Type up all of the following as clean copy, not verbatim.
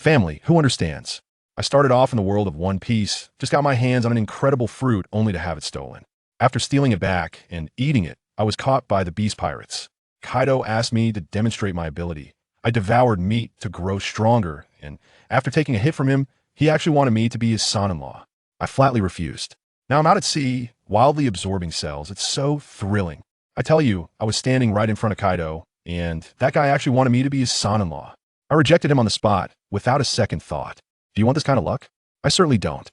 Family, who understands? I started off in the world of One Piece, just got my hands on an incredible fruit only to have it stolen. After stealing it back and eating it, I was caught by the beast pirates. Kaido asked me to demonstrate my ability. I devoured meat to grow stronger, and after taking a hit from him, he actually wanted me to be his son-in-law. I flatly refused. Now I'm out at sea, wildly absorbing cells. It's so thrilling. I tell you, I was standing right in front of Kaido, and that guy actually wanted me to be his son-in-law. I rejected him on the spot, without a second thought. Do you want this kind of luck? I certainly don't.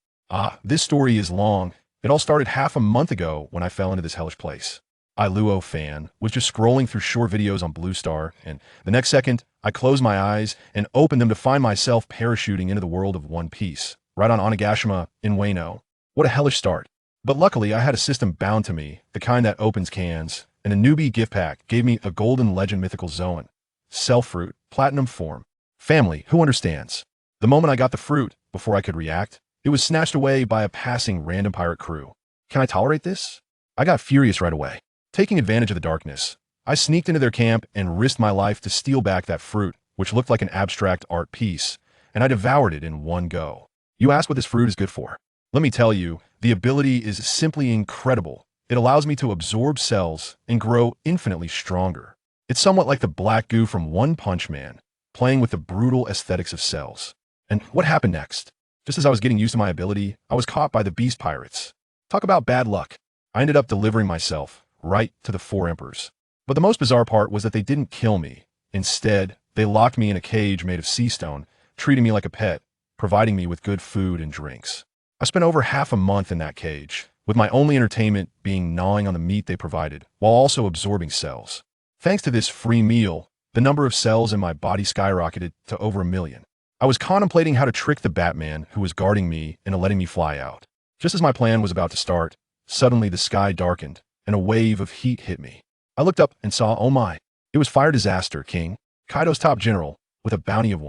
This story is long. It all started half a month ago when I fell into this hellish place. Luo Fan was just scrolling through short videos on Blue Star, and the next second, I closed my eyes and opened them to find myself parachuting into the world of One Piece, right on Onigashima in Wano. What a hellish start. But luckily, I had a system bound to me, the kind that opens cans, and a newbie gift pack gave me a golden legend Mythical Zoan Fruit, platinum form. Family, who understands? The moment I got the fruit, before I could react, it was snatched away by a passing random pirate crew. Can I tolerate this? I got furious right away. Taking advantage of the darkness, I sneaked into their camp and risked my life to steal back that fruit, which looked like an abstract art piece, and I devoured it in one go. You ask what this fruit is good for? Let me tell you, the ability is simply incredible. It allows me to absorb cells and grow infinitely stronger. It's somewhat like the black goo from One Punch Man, playing with the brutal aesthetics of cells. And what happened next? Just as I was getting used to my ability, I was caught by the beast pirates. Talk about bad luck. I ended up delivering myself right to the four emperors. But the most bizarre part was that they didn't kill me. Instead, they locked me in a cage made of sea stone, treating me like a pet, providing me with good food and drinks. I spent over half a month in that cage, with my only entertainment being gnawing on the meat they provided, while also absorbing cells. Thanks to this free meal, the number of cells in my body skyrocketed to over 1 million. I was contemplating how to trick the Batman who was guarding me into letting me fly out. Just as my plan was about to start, suddenly the sky darkened, and a wave of heat hit me. I looked up and saw, oh my, it was Fire Disaster King, Kaido's top general, with a bounty of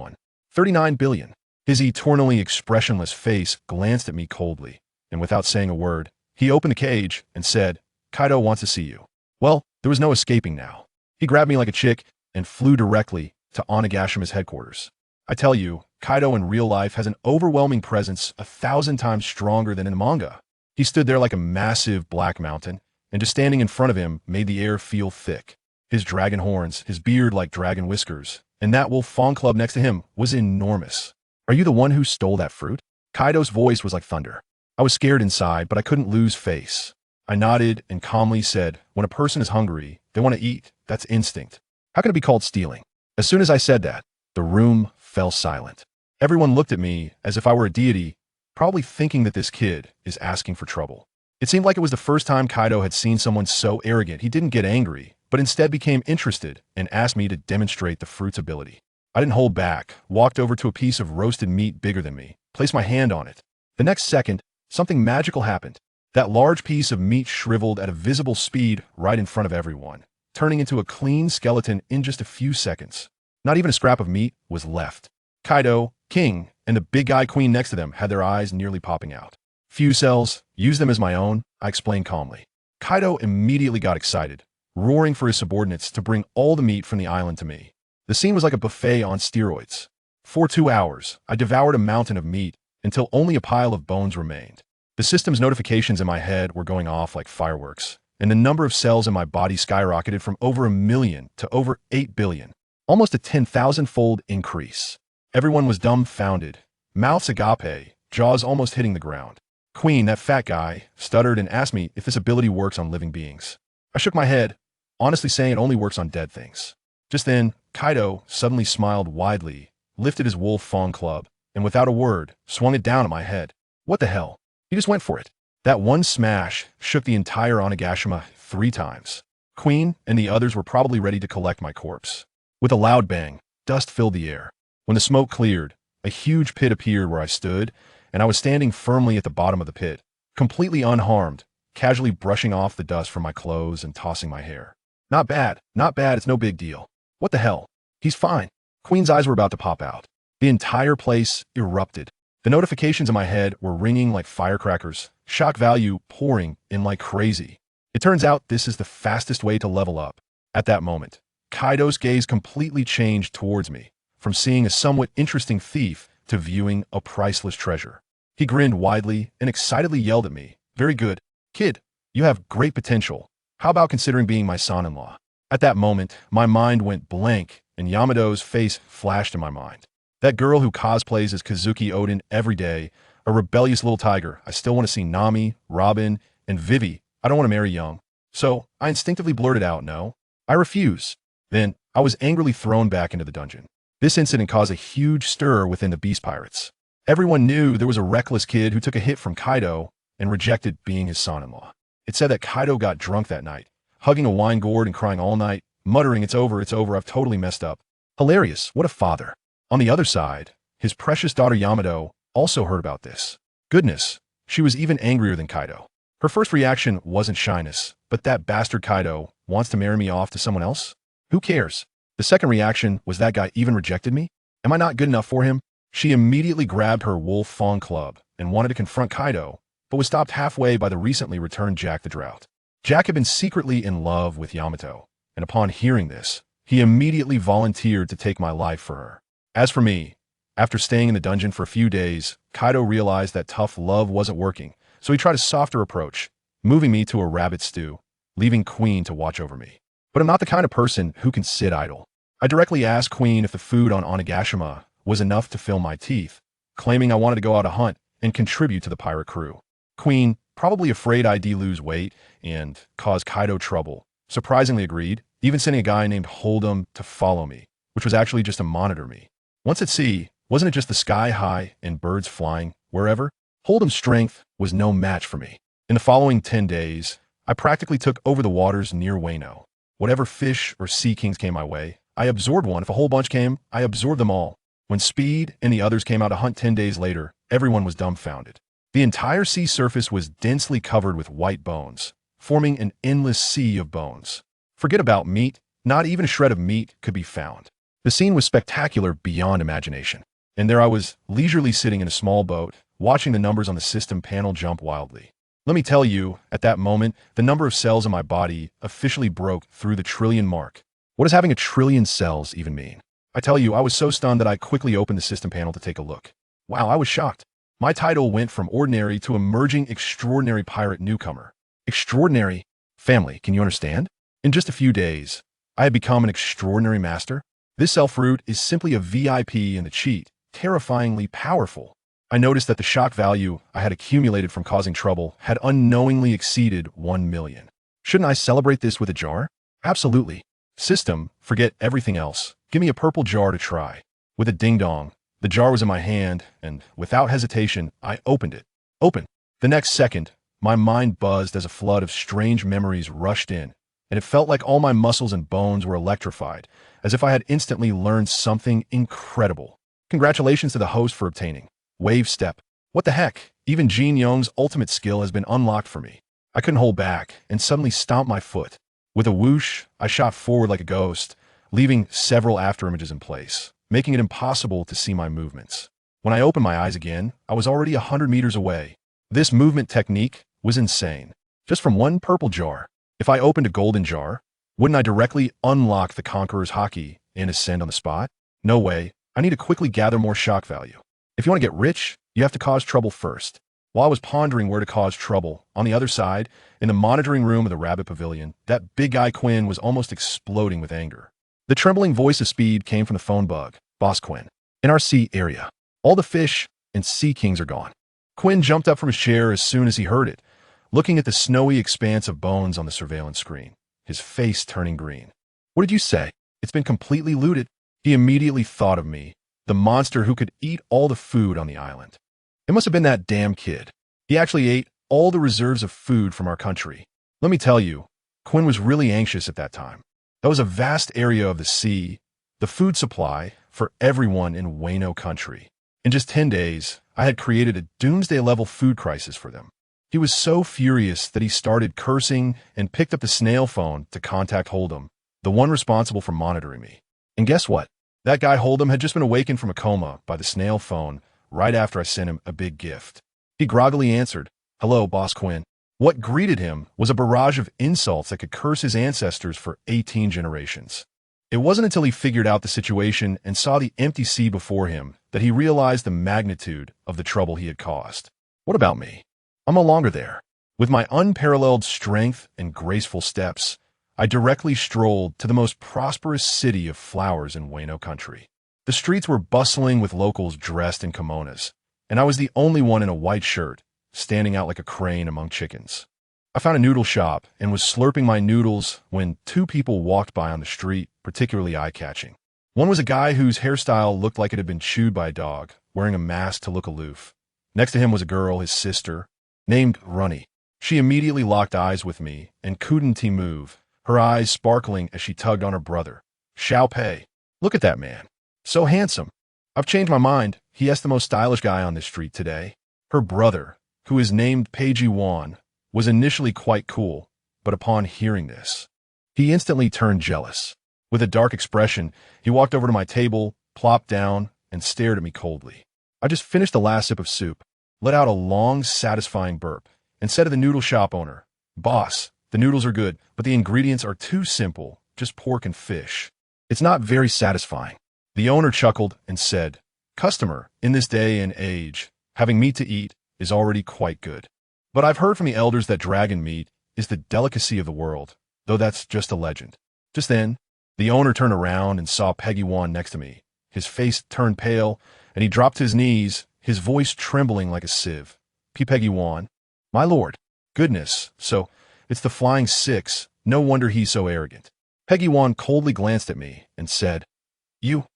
39 billion. His eternally expressionless face glanced at me coldly, and without saying a word, he opened the cage and said, Kaido wants to see you. Well, there was no escaping now. He grabbed me like a chick and flew directly to Onagashima's headquarters. I tell you, Kaido in real life has an overwhelming presence 1,000 times stronger than in the manga. He stood there like a massive black mountain, and just standing in front of him made the air feel thick. His dragon horns, his beard like dragon whiskers, and that wolf fawn club next to him was enormous. Are you the one who stole that fruit? Kaido's voice was like thunder. I was scared inside, but I couldn't lose face. I nodded and calmly said, when a person is hungry, they want to eat. That's instinct. How can it be called stealing? As soon as I said that, the room fell silent. Everyone looked at me as if I were a deity, probably thinking that this kid is asking for trouble. It seemed like it was the first time Kaido had seen someone so arrogant. He didn't get angry, but instead became interested and asked me to demonstrate the fruit's ability. I didn't hold back, walked over to a piece of roasted meat bigger than me, placed my hand on it. The next second, something magical happened. That large piece of meat shriveled at a visible speed right in front of everyone, turning into a clean skeleton in just a few seconds. Not even a scrap of meat was left. Kaido, King, and the big guy queen next to them had their eyes nearly popping out. Few cells, use them as my own, I explained calmly. Kaido immediately got excited, roaring for his subordinates to bring all the meat from the island to me. The scene was like a buffet on steroids. For 2 hours, I devoured a mountain of meat until only a pile of bones remained. The system's notifications in my head were going off like fireworks, and the number of cells in my body skyrocketed from over 1 million to over 8 billion. Almost a 10,000-fold increase. Everyone was dumbfounded, mouths agape, jaws almost hitting the ground. Queen, that fat guy, stuttered and asked me if this ability works on living beings. I shook my head, honestly saying it only works on dead things. Just then, Kaido suddenly smiled widely, lifted his wolf fawn club, and without a word, swung it down at my head. What the hell? He just went for it. That one smash shook the entire Onigashima 3 times. Queen and the others were probably ready to collect my corpse. With a loud bang, dust filled the air. When the smoke cleared, a huge pit appeared where I stood, and I was standing firmly at the bottom of the pit, completely unharmed, casually brushing off the dust from my clothes and tossing my hair. Not bad, it's no big deal. What the hell? He's fine. Queen's eyes were about to pop out. The entire place erupted. The notifications in my head were ringing like firecrackers, shock value pouring in like crazy. It turns out this is the fastest way to level up. At that moment, Kaido's gaze completely changed towards me, from seeing a somewhat interesting thief to viewing a priceless treasure. He grinned widely and excitedly yelled at me, "Very good, kid. You have great potential. How about considering being my son-in-law?" At that moment, my mind went blank and Yamato's face flashed in my mind. That girl who cosplays as Kazuki Odin every day, a rebellious little tiger. I still want to see Nami, Robin, and Vivi. I don't want to marry young. So I instinctively blurted out, "No, I refuse." Then I was angrily thrown back into the dungeon. This incident caused a huge stir within the Beast Pirates. Everyone knew there was a reckless kid who took a hit from Kaido and rejected being his son-in-law. It said that Kaido got drunk that night, hugging a wine gourd and crying all night, muttering, it's over, I've totally messed up." Hilarious, what a father. On the other side, his precious daughter Yamato also heard about this. Goodness, she was even angrier than Kaido. Her first reaction wasn't shyness, but that bastard Kaido wants to marry me off to someone else? Who cares? The second reaction was, that guy even rejected me? Am I not good enough for him? She immediately grabbed her Wolf Fan club and wanted to confront Kaido, but was stopped halfway by the recently returned Jack the Drought. Jack had been secretly in love with Yamato, and upon hearing this, he immediately volunteered to take my life for her. As for me, after staying in the dungeon for a few days, Kaido realized that tough love wasn't working, so he tried a softer approach, moving me to a rabbit stew, leaving Queen to watch over me. But I'm not the kind of person who can sit idle. I directly asked Queen if the food on Onigashima was enough to fill my teeth, claiming I wanted to go out a hunt and contribute to the pirate crew. Queen, probably afraid I'd lose weight and cause Kaido trouble, surprisingly agreed, even sending a guy named Hold'em to follow me, which was actually just to monitor me. Once at sea, wasn't it just the sky high and birds flying wherever? Hold'em's strength was no match for me. In the following 10 days, I practically took over the waters near Wano. Whatever fish or sea kings came my way, I absorbed one. If a whole bunch came, I absorbed them all. When Speed and the others came out to hunt 10 days later, everyone was dumbfounded. The entire sea surface was densely covered with white bones, forming an endless sea of bones. Forget about meat, not even a shred of meat could be found. The scene was spectacular beyond imagination. And there I was, leisurely sitting in a small boat, watching the numbers on the system panel jump wildly. Let me tell you, at that moment, the number of cells in my body officially broke through the trillion mark. What does having a trillion cells even mean? I tell you, I was so stunned that I quickly opened the system panel to take a look. Wow, I was shocked. My title went from ordinary to emerging extraordinary pirate newcomer. Extraordinary? Family, can you understand? In just a few days, I had become an extraordinary master. This cell fruit is simply a VIP in the cheat, terrifyingly powerful. I noticed that the shock value I had accumulated from causing trouble had unknowingly exceeded 1 million. Shouldn't I celebrate this with a jar? Absolutely. System, forget everything else. Give me a purple jar to try. With a ding-dong, the jar was in my hand, and without hesitation, I opened it. Open. The next second, my mind buzzed as a flood of strange memories rushed in, and it felt like all my muscles and bones were electrified, as if I had instantly learned something incredible. Congratulations to the host for obtaining Wave Step. What the heck? Even Jin Young's ultimate skill has been unlocked for me. I couldn't hold back and suddenly stomped my foot. With a whoosh, I shot forward like a ghost, leaving several afterimages in place, making it impossible to see my movements. When I opened my eyes again, I was already 100 meters away. This movement technique was insane. Just from one purple jar. If I opened a golden jar, wouldn't I directly unlock the Conqueror's Haki and ascend on the spot? No way. I need to quickly gather more shock value. If you want to get rich, you have to cause trouble first. While I was pondering where to cause trouble, on the other side, in the monitoring room of the Rabbit Pavilion, that big guy Quinn was almost exploding with anger. The trembling voice of Speed came from the phone bug. Boss Quinn. In our sea area, all the fish and sea kings are gone. Quinn jumped up from his chair as soon as he heard it, looking at the snowy expanse of bones on the surveillance screen, his face turning green. What did you say? It's been completely looted. He immediately thought of me, the monster who could eat all the food on the island. It must have been that damn kid. He actually ate all the reserves of food from our country. Let me tell you, Quinn was really anxious at that time. That was a vast area of the sea, the food supply for everyone in Wano country. In just 10 days, I had created a doomsday-level food crisis for them. He was so furious that he started cursing and picked up the snail phone to contact Hold'em, the one responsible for monitoring me. And guess what? That guy Hold'em had just been awakened from a coma by the snail phone right after I sent him a big gift. He groggily answered, "Hello, Boss Quinn." What greeted him was a barrage of insults that could curse his ancestors for 18 generations. It wasn't until he figured out the situation and saw the empty sea before him that he realized the magnitude of the trouble he had caused. What about me? I'm no longer there. With my unparalleled strength and graceful steps, I directly strolled to the most prosperous city of flowers in Wano country. The streets were bustling with locals dressed in kimonos, and I was the only one in a white shirt, standing out like a crane among chickens. I found a noodle shop and was slurping my noodles when two people walked by on the street, particularly eye-catching. One was a guy whose hairstyle looked like it had been chewed by a dog, wearing a mask to look aloof. Next to him was a girl, his sister, named Runny. She immediately locked eyes with me and couldn't move, her eyes sparkling as she tugged on her brother. Xiao Pei. Look at that man. So handsome. I've changed my mind. He's the most stylish guy on this street today. Her brother, who is named Peiji Wan, was initially quite cool, but upon hearing this, he instantly turned jealous. With a dark expression, he walked over to my table, plopped down, and stared at me coldly. I just finished the last sip of soup, let out a long, satisfying burp, and said to the noodle shop owner, "Boss, the noodles are good, but the ingredients are too simple, just pork and fish. It's not very satisfying." The owner chuckled and said, "Customer, in this day and age, having meat to eat is already quite good. But I've heard from the elders that dragon meat is the delicacy of the world, though that's just a legend." Just then, the owner turned around and saw Peggy Wan next to me. His face turned pale, and he dropped to his knees, his voice trembling like a sieve. Peggy Wan, "My lord, goodness, so it's the Flying Six. No wonder he's so arrogant." Peggy Wan coldly glanced at me and said, "You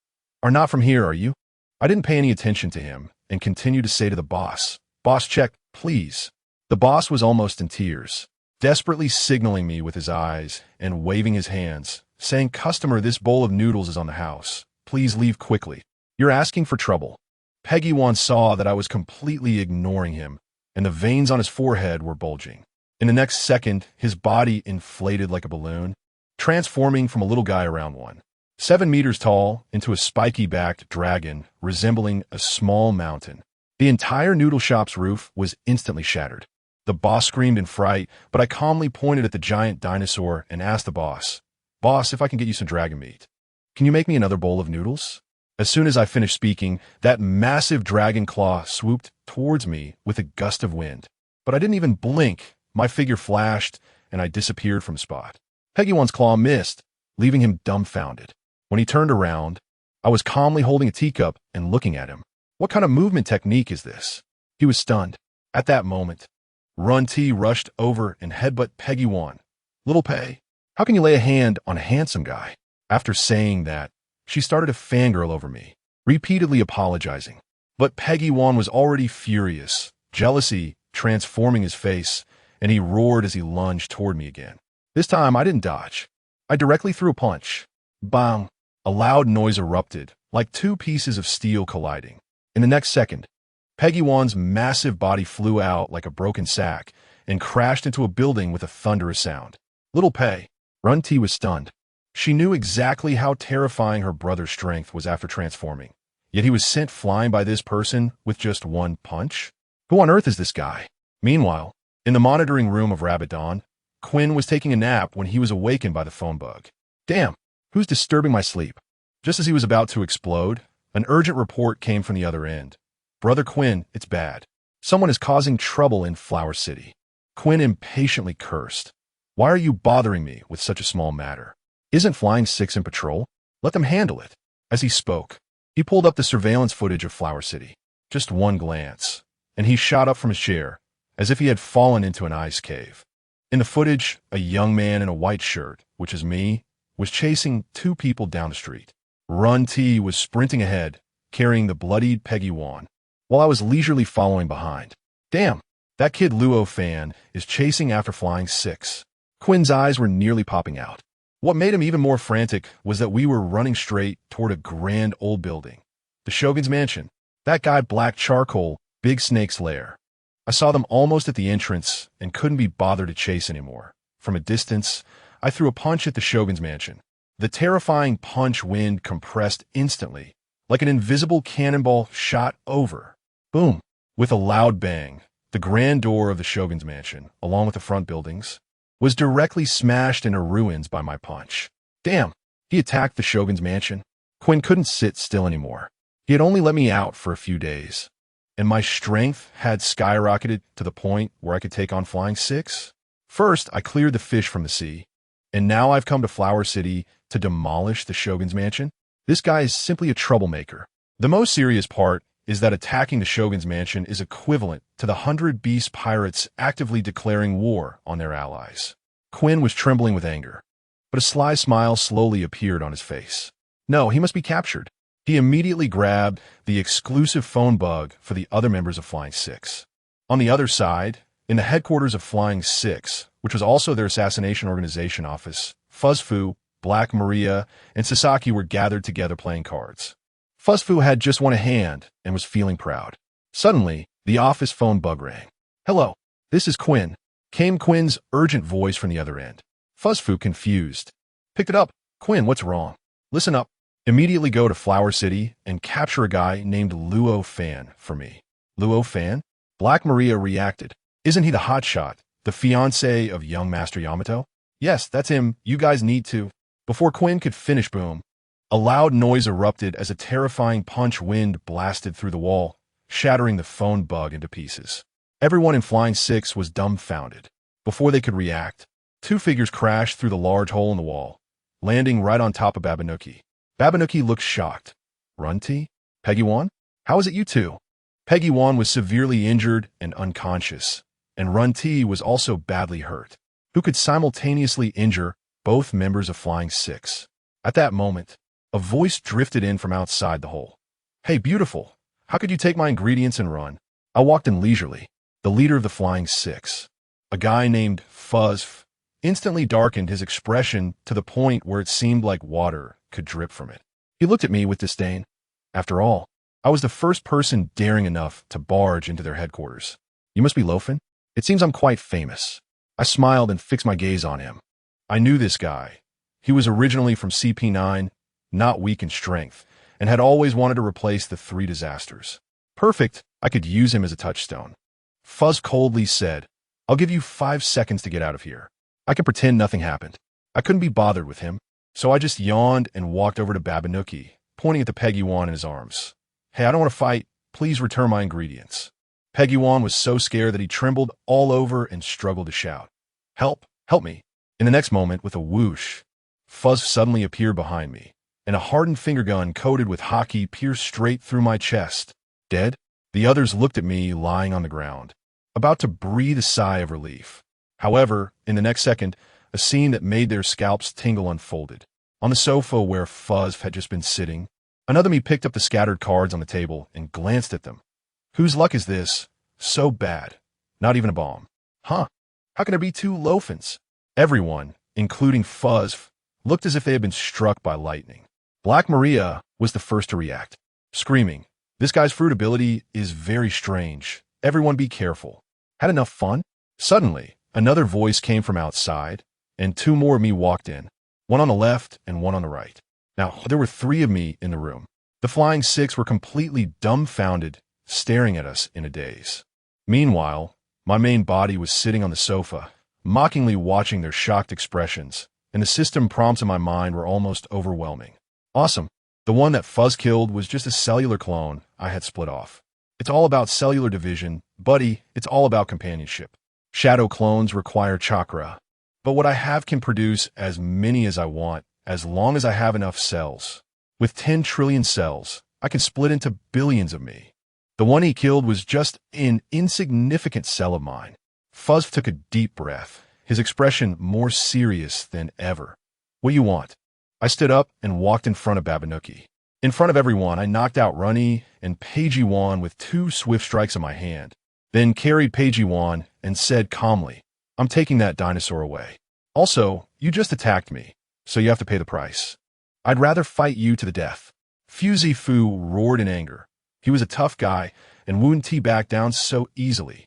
are not from here, are you?" I didn't pay any attention to him and continued to say to the boss, "Boss, check, please." The boss was almost in tears, desperately signaling me with his eyes and waving his hands, saying, "Customer, this bowl of noodles is on the house. Please leave quickly. You're asking for trouble." Peggy Wan saw that I was completely ignoring him, and the veins on his forehead were bulging. In the next second, his body inflated like a balloon, transforming from a little guy around 7 meters tall into a spiky-backed dragon resembling a small mountain. The entire noodle shop's roof was instantly shattered. The boss screamed in fright, but I calmly pointed at the giant dinosaur and asked the boss, "Boss, if I can get you some dragon meat, can you make me another bowl of noodles?" As soon as I finished speaking, that massive dragon claw swooped towards me with a gust of wind. But I didn't even blink. My figure flashed, and I disappeared from spot. Peggy Wan's claw missed, leaving him dumbfounded. When he turned around, I was calmly holding a teacup and looking at him. What kind of movement technique is this? He was stunned. At that moment, Run T rushed over and headbutt Peggy Wan. "Little Pei, how can you lay a hand on a handsome guy?" After saying that, she started to fangirl over me, repeatedly apologizing. But Peggy Wan was already furious, jealousy transforming his face, and he roared as he lunged toward me again. This time, I didn't dodge. I directly threw a punch. Bang! A loud noise erupted, like two pieces of steel colliding. In the next second, Peggy Wan's massive body flew out like a broken sack and crashed into a building with a thunderous sound. Little Pei, Run T was stunned. She knew exactly how terrifying her brother's strength was after transforming. Yet he was sent flying by this person with just one punch? Who on earth is this guy? Meanwhile, in the monitoring room of Rabbit Dawn, Quinn was taking a nap when he was awakened by the phone bug. "Damn, who's disturbing my sleep?" Just as he was about to explode, an urgent report came from the other end. "Brother Quinn, it's bad. Someone is causing trouble in Flower City." Quinn impatiently cursed. "Why are you bothering me with such a small matter? Isn't Flying Six in patrol? Let them handle it." As he spoke, he pulled up the surveillance footage of Flower City. Just one glance, and he shot up from his chair, as if he had fallen into an ice cave. In the footage, a young man in a white shirt, which is me, was chasing two people down the street. Run T was sprinting ahead, carrying the bloodied Peggy Wan, while I was leisurely following behind. Damn, that kid Luo Fan is chasing after Flying Six. Quinn's eyes were nearly popping out. What made him even more frantic was that we were running straight toward a grand old building. The Shogun's mansion. That guy Black Charcoal, Big Snake's lair. I saw them almost at the entrance and couldn't be bothered to chase anymore. From a distance, I threw a punch at the Shogun's mansion. The terrifying punch wind compressed instantly, like an invisible cannonball shot over. Boom! With a loud bang, the grand door of the Shogun's mansion, along with the front buildings, was directly smashed into ruins by my punch. Damn, He attacked the shogun's mansion. Quinn couldn't sit still anymore. He had only let me out for a few days, and my strength had skyrocketed to the point where I could take on Flying Six. First, I cleared the fish from the sea, and now I've come to Flower City to demolish the shogun's mansion. This guy is simply a troublemaker. The most serious part is that attacking the shogun's mansion is equivalent to the 100 beast pirates actively declaring war on their allies. Quinn was trembling with anger, but a sly smile slowly appeared on his face. No, he must be captured. He immediately grabbed the exclusive phone bug for the other members of Flying Six. On the other side, in the headquarters of Flying Six, which was also their assassination organization office, Fuzzfu, Black Maria, and Sasaki were gathered together playing cards. Fuzzfu had just won a hand and was feeling proud. Suddenly, the office phone bug rang. "Hello, this is Quinn," came Quinn's urgent voice from the other end. Fuzzfu, confused, picked it up. "Quinn, what's wrong? Listen up. Immediately go to Flower City and capture a guy named Luo Fan for me." "Luo Fan?" Black Maria reacted. "Isn't he the hotshot, the fiancé of young Master Yamato?" "Yes, that's him. You guys need to." Before Quinn could finish, boom, a loud noise erupted as a terrifying punch wind blasted through the wall, shattering the phone bug into pieces. Everyone in Flying Six was dumbfounded. Before they could react, two figures crashed through the large hole in the wall, landing right on top of Babanuki. Babanuki looked shocked. "Runty? Peggy Wan? How is it you two?" Peggy Wan was severely injured and unconscious, and Runty was also badly hurt. Who could simultaneously injure both members of Flying Six? At that moment, a voice drifted in from outside the hole. "Hey, beautiful, how could you take my ingredients and run?" I walked in leisurely. The leader of the Flying Six, a guy named Fuzz, instantly darkened his expression to the point where it seemed like water could drip from it. He looked at me with disdain. After all, I was the first person daring enough to barge into their headquarters. "You must be Luo Fan? It seems I'm quite famous." I smiled and fixed my gaze on him. I knew this guy. He was originally from CP9, not weak in strength, and had always wanted to replace the three disasters. Perfect, I could use him as a touchstone. Fuzz coldly said, "I'll give you 5 seconds to get out of here." I can pretend nothing happened. I couldn't be bothered with him, so I just yawned and walked over to Babanuki, pointing at the Peggy Wan in his arms. "Hey, I don't want to fight. Please return my ingredients." Peggy Wan was so scared that he trembled all over and struggled to shout, "Help! Help me!" In the next moment, with a whoosh, Fuzz suddenly appeared behind me, and a hardened finger gun coated with hockey pierced straight through my chest. Dead? The others looked at me lying on the ground, about to breathe a sigh of relief. However, in the next second, a scene that made their scalps tingle unfolded. On the sofa where Fuzz had just been sitting, another me picked up the scattered cards on the table and glanced at them. Whose luck is this? So bad. Not even a bomb. Huh? How can there be two Luo Fans? Everyone, including Fuzz, looked as if they had been struck by lightning. Black Maria was the first to react, screaming, "This guy's fruit ability is very strange. Everyone be careful." Had enough fun? Suddenly, another voice came from outside, and two more of me walked in, one on the left and one on the right. Now, there were 3 of me in the room. The Flying Six were completely dumbfounded, staring at us in a daze. Meanwhile, my main body was sitting on the sofa, mockingly watching their shocked expressions, and the system prompts in my mind were almost overwhelming. Awesome. The one that Fuzz killed was just a cellular clone I had split off. It's all about cellular division, buddy. It's all about companionship. Shadow clones require chakra, but what I have can produce as many as I want, as long as I have enough cells. With 10 trillion cells, I can split into billions of me. The one he killed was just an insignificant cell of mine. Fuzz took a deep breath, his expression more serious than ever. "What do you want?" I stood up and walked in front of Babanuki. In front of everyone, I knocked out Runny and Pagey Wan with 2 swift strikes in my hand, then carried Pagey Wan and said calmly, "I'm taking that dinosaur away. Also, you just attacked me, so you have to pay the price. I'd rather fight you to the death." Fuzzy Fu roared in anger. He was a tough guy and wouldn't back down so easily.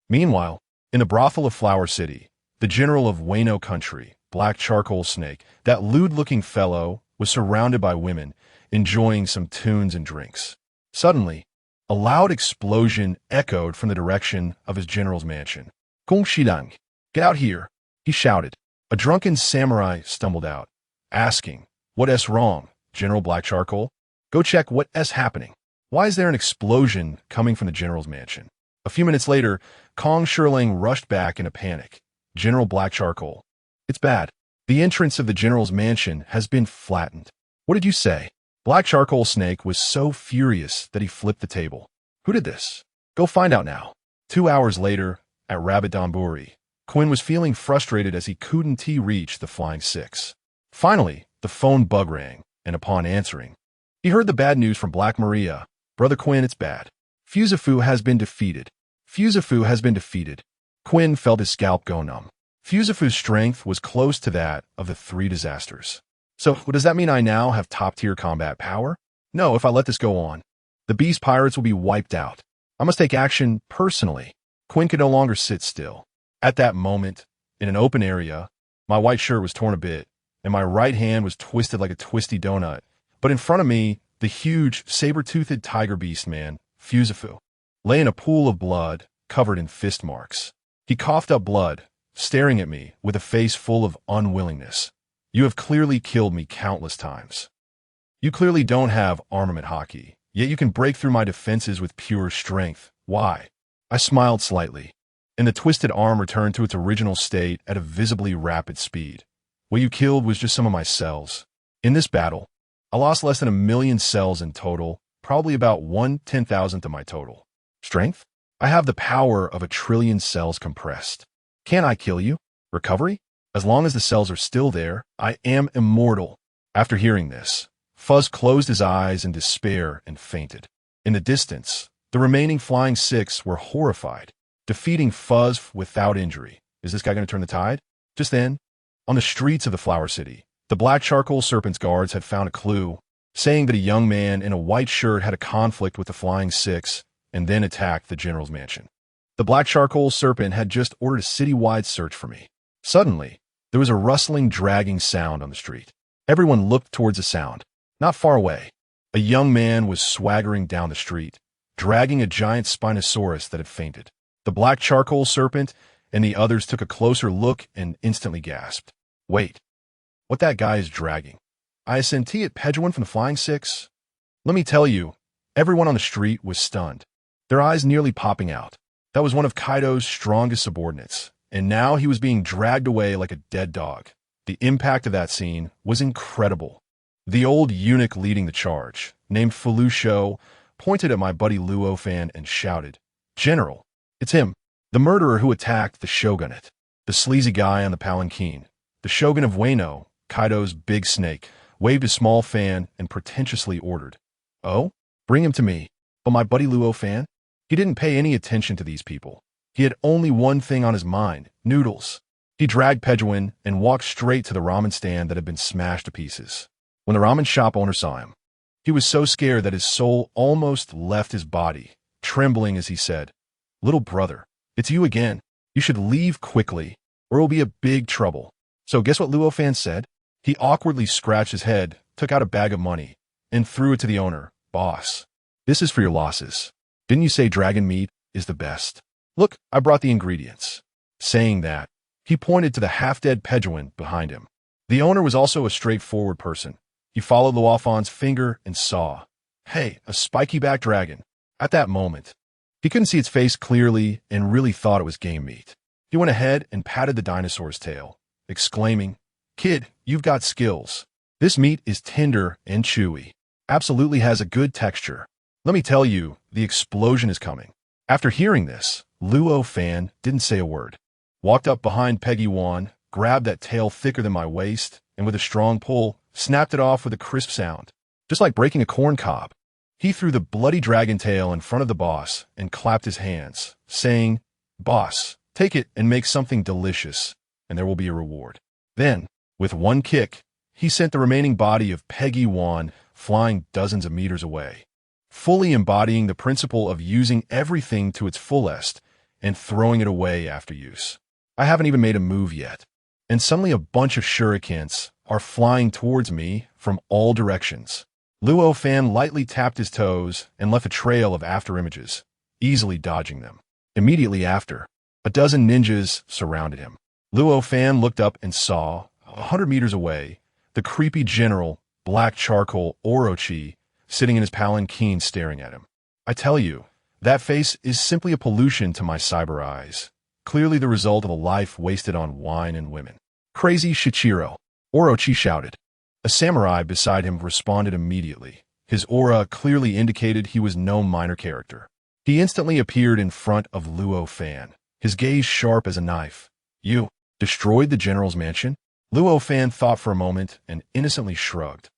Meanwhile, in the brothel of Flower City, the general of Wano country, Black Charcoal Snake, that lewd-looking fellow, was surrounded by women, enjoying some tunes and drinks. Suddenly, a loud explosion echoed from the direction of his general's mansion. "Gong Shidang, get out here," he shouted. A drunken samurai stumbled out, asking, What S wrong, General Black Charcoal? Go check what S happening. Why is there an explosion coming from the general's mansion? A few minutes later, Kong Shirling rushed back in a panic. General Black Charcoal. It's bad. The entrance of the general's mansion has been flattened. What did you say? Black Charcoal Snake was so furious that he flipped the table. Who did this? Go find out now. 2 hours later, at Rabbit Donburi, Quinn was feeling frustrated as he couldn't reach the Flying Six. Finally, the phone bug rang, and upon answering, he heard the bad news from Black Maria. Brother Quinn, it's bad. Fusifu has been defeated. Fusifu has been defeated. Quinn felt his scalp go numb. Fusifu's strength was close to that of the three disasters. So, does that mean I now have top-tier combat power? No, if I let this go on, the Beast Pirates will be wiped out. I must take action personally. Quinn could no longer sit still. At that moment, in an open area, my white shirt was torn a bit, and my right hand was twisted like a twisty donut. But in front of me, the huge, saber-toothed tiger beast man, Fusifu, lay in a pool of blood, covered in fist marks. He coughed up blood, staring at me with a face full of unwillingness. You have clearly killed me countless times. You clearly don't have armament hockey, yet you can break through my defenses with pure strength. Why? I smiled slightly, and the twisted arm returned to its original state at a visibly rapid speed. What you killed was just some of my cells. In this battle, I lost less than 1 million cells in total, probably about 1/10,000th of my total. Strength? I have the power of 1 trillion cells compressed. Can I kill you? Recovery? As long as the cells are still there, I am immortal. After hearing this, Fuzz closed his eyes in despair and fainted. In the distance, the remaining Flying Six were horrified, defeating Fuzz without injury. Is this guy going to turn the tide? Just then, on the streets of the Flower City, the Black Charcoal Serpent's guards had found a clue, saying that a young man in a white shirt had a conflict with the Flying Six and then attacked the general's mansion. The Black Charcoal Serpent had just ordered a citywide search for me. Suddenly, there was a rustling, dragging sound on the street. Everyone looked towards the sound. Not far away, a young man was swaggering down the street, dragging a giant Spinosaurus that had fainted. The Black Charcoal Serpent and the others took a closer look and instantly gasped. Wait, what that guy is dragging? I sent it Pejuan from the Flying Six? Let me tell you, everyone on the street was stunned, their eyes nearly popping out. That was one of Kaido's strongest subordinates, and now he was being dragged away like a dead dog. The impact of that scene was incredible. The old eunuch leading the charge, named Felusho, pointed at my buddy Luo Fan and shouted, General, it's him, the murderer who attacked the shogunate, the sleazy guy on the palanquin. The shogun of Wano, Kaido's big snake, waved a small fan and pretentiously ordered, Oh, bring him to me. But my buddy Luo Fan, he didn't pay any attention to these people. He had only one thing on his mind, noodles. He dragged Pejuan and walked straight to the ramen stand that had been smashed to pieces. When the ramen shop owner saw him, he was so scared that his soul almost left his body, trembling as he said, Little brother, it's you again. You should leave quickly, or it will be a big trouble. So guess what Luo Fan said? He awkwardly scratched his head, took out a bag of money, and threw it to the owner. Boss, this is for your losses. Didn't you say dragon meat is the best? Look, I brought the ingredients. Saying that, he pointed to the half-dead Pejuan behind him. The owner was also a straightforward person. He followed Luo Fan's finger and saw, hey, a spiky-backed dragon. At that moment, he couldn't see its face clearly and really thought it was game meat. He went ahead and patted the dinosaur's tail, exclaiming, Kid, you've got skills. This meat is tender and chewy. Absolutely has a good texture. Let me tell you, the explosion is coming. After hearing this, Luo Fan didn't say a word. Walked up behind Peggy Wan, grabbed that tail thicker than my waist, and with a strong pull, snapped it off with a crisp sound, just like breaking a corn cob. He threw the bloody dragon tail in front of the boss and clapped his hands, saying, Boss, take it and make something delicious, and there will be a reward. Then, with one kick, he sent the remaining body of Peggy Wan flying dozens of meters away, fully embodying the principle of using everything to its fullest and throwing it away after use. I haven't even made a move yet, and suddenly a bunch of shurikens are flying towards me from all directions. Luo Fan lightly tapped his toes and left a trail of afterimages, easily dodging them. Immediately after, a dozen ninjas surrounded him. Luo Fan looked up and saw, 100 meters away, the creepy general black charcoal Orochi sitting in his palanquin staring at him. I tell you, that face is simply a pollution to my cyber eyes, clearly the result of a life wasted on wine and women. Crazy Shichiro, Orochi shouted. A samurai beside him responded immediately. His aura clearly indicated he was no minor character. He instantly appeared in front of Luo Fan, his gaze sharp as a knife. You destroyed the general's mansion? Luo Fan thought for a moment and innocently shrugged.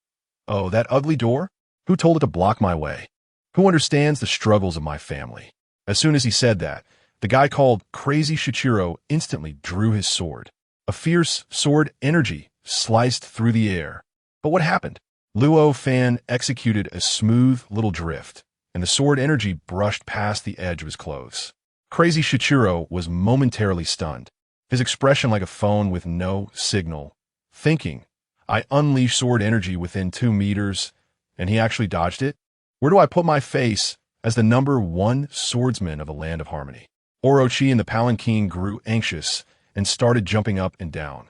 Oh, that ugly door? Who told it to block my way? Who understands the struggles of my family? As soon as he said that, the guy called Crazy Shichiro instantly drew his sword. A fierce sword energy sliced through the air. But what happened? Luo Fan executed a smooth little drift, and the sword energy brushed past the edge of his clothes. Crazy Shichiro was momentarily stunned, his expression like a phone with no signal, thinking, I unleashed sword energy within 2 meters, and he actually dodged it? Where do I put my face as the #1 swordsman of a land of harmony? Orochi and the palanquin grew anxious and started jumping up and down.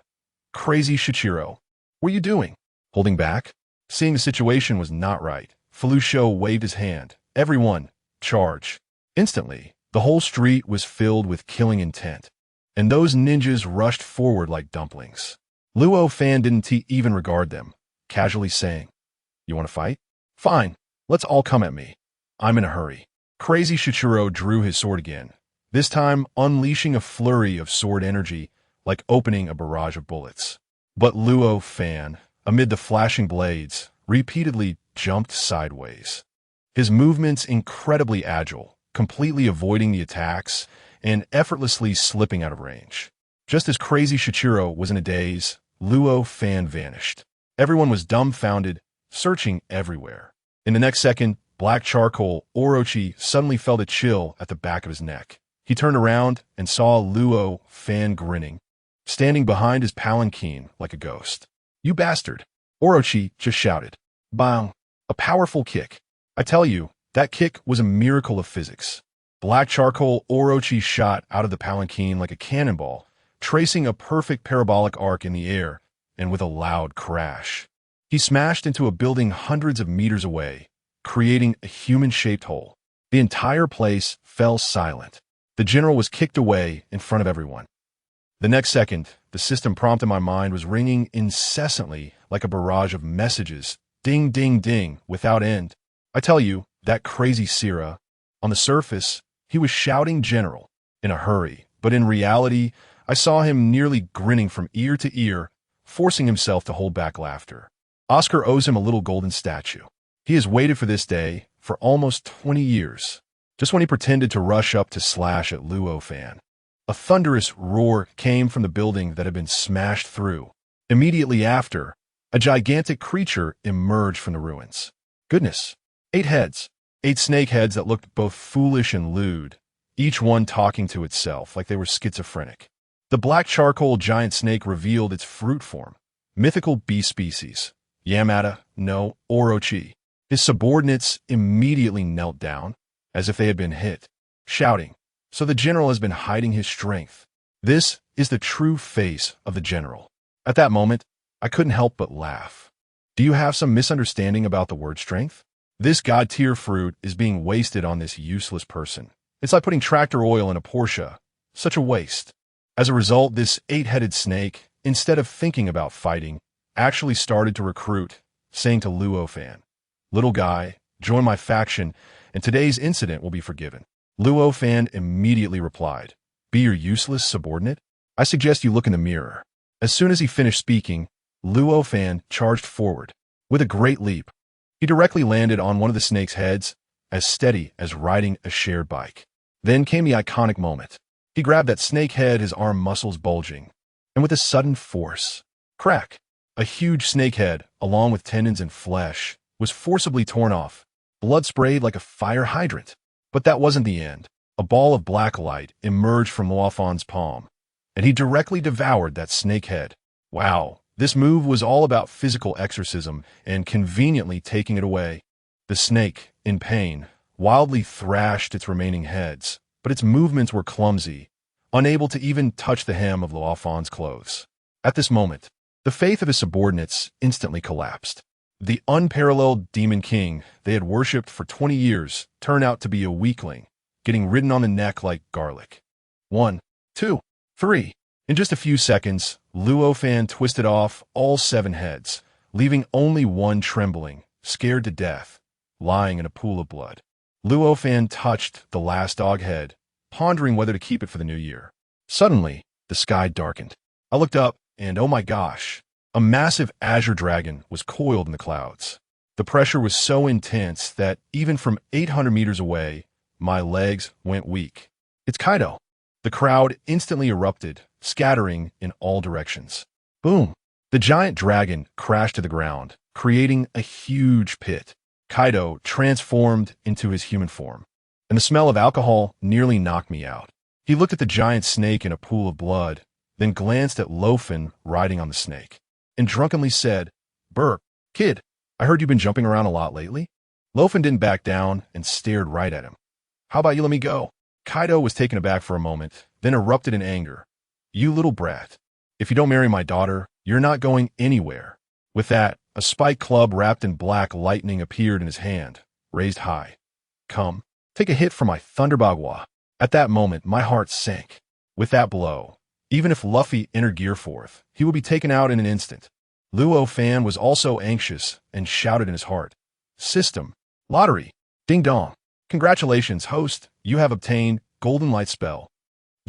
Crazy Shichiro, what are you doing? Holding back? Seeing the situation was not right, Felucio waved his hand. Everyone, charge. Instantly, the whole street was filled with killing intent, and those ninjas rushed forward like dumplings. Luo Fan didn't even regard them, casually saying, You want to fight? Fine, let's all come at me. I'm in a hurry. Crazy Shichiro drew his sword again, this time unleashing a flurry of sword energy like opening a barrage of bullets. But Luo Fan, amid the flashing blades, repeatedly jumped sideways. His movements incredibly agile, completely avoiding the attacks and effortlessly slipping out of range. Just as Crazy Shichiro was in a daze, Luo Fan vanished. Everyone was dumbfounded, searching everywhere. In the next second, black charcoal Orochi suddenly felt a chill at the back of his neck. He turned around and saw Luo Fan grinning, standing behind his palanquin like a ghost. You bastard! Orochi just shouted. Bang! A powerful kick. I tell you, that kick was a miracle of physics. Black charcoal Orochi shot out of the palanquin like a cannonball, tracing a perfect parabolic arc in the air, and with a loud crash. He smashed into a building hundreds of meters away, creating a human-shaped hole. The entire place fell silent. The general was kicked away in front of everyone. The next second, the system prompt in my mind was ringing incessantly like a barrage of messages, ding, ding, ding, without end. I tell you, that crazy Sira, on the surface, he was shouting general, in a hurry, but in reality, I saw him nearly grinning from ear to ear, forcing himself to hold back laughter. Oscar owes him a little golden statue. He has waited for this day for almost 20 years, just when he pretended to rush up to slash at Luo Fan. A thunderous roar came from the building that had been smashed through. Immediately after, a gigantic creature emerged from the ruins. Goodness, 8 heads. 8 snake heads that looked both foolish and lewd, each one talking to itself like they were schizophrenic. The black charcoal giant snake revealed its fruit form, mythical beast species, Yamada no Orochi. His subordinates immediately knelt down, as if they had been hit, shouting, So the general has been hiding his strength. This is the true face of the general. At that moment, I couldn't help but laugh. Do you have some misunderstanding about the word strength? This god-tier fruit is being wasted on this useless person. It's like putting tractor oil in a Porsche. Such a waste. As a result, this 8-headed snake, instead of thinking about fighting, actually started to recruit, saying to Luo Fan, Little guy, join my faction, and today's incident will be forgiven. Luo Fan immediately replied, Be your useless subordinate? I suggest you look in the mirror. As soon as he finished speaking, Luo Fan charged forward. With a great leap, he directly landed on one of the snake's heads, as steady as riding a shared bike. Then came the iconic moment. He grabbed that snake head, his arm muscles bulging, and with a sudden force, crack, a huge snake head, along with tendons and flesh, was forcibly torn off. Blood sprayed like a fire hydrant. But that wasn't the end. A ball of black light emerged from Luo Fan's palm, and he directly devoured that snake head. Wow. This move was all about physical exorcism and conveniently taking it away. The snake, in pain, wildly thrashed its remaining heads, but its movements were clumsy, unable to even touch the hem of Luo Fan's clothes. At this moment, the faith of his subordinates instantly collapsed. The unparalleled Demon King they had worshipped for 20 years turned out to be a weakling, getting ridden on the neck like garlic. 1, 2, 3. In just a few seconds, Luo Fan twisted off all 7 heads, leaving only one trembling, scared to death, lying in a pool of blood. Luo Fan touched the last dog head, pondering whether to keep it for the new year. Suddenly, the sky darkened. I looked up, and oh my gosh, a massive azure dragon was coiled in the clouds. The pressure was so intense that even from 800 meters away, my legs went weak. It's Kaido. The crowd instantly erupted, scattering in all directions. Boom! The giant dragon crashed to the ground, creating a huge pit. Kaido transformed into his human form, and the smell of alcohol nearly knocked me out. He looked at the giant snake in a pool of blood, then glanced at Luo Fan riding on the snake, and drunkenly said, "Burp, kid, I heard you've been jumping around a lot lately." Luo Fan didn't back down and stared right at him. "How about you let me go?" Kaido was taken aback for a moment, then erupted in anger. "You little brat. If you don't marry my daughter, you're not going anywhere." With that, a spike club wrapped in black lightning appeared in his hand, raised high. "Come, take a hit from my Thunderbagua." At that moment, my heart sank. With that blow, even if Luffy entered Gear 4th, he would be taken out in an instant. Luo Fan was also anxious and shouted in his heart, "System! Lottery! Ding dong! Congratulations, host! You have obtained Golden Light Spell."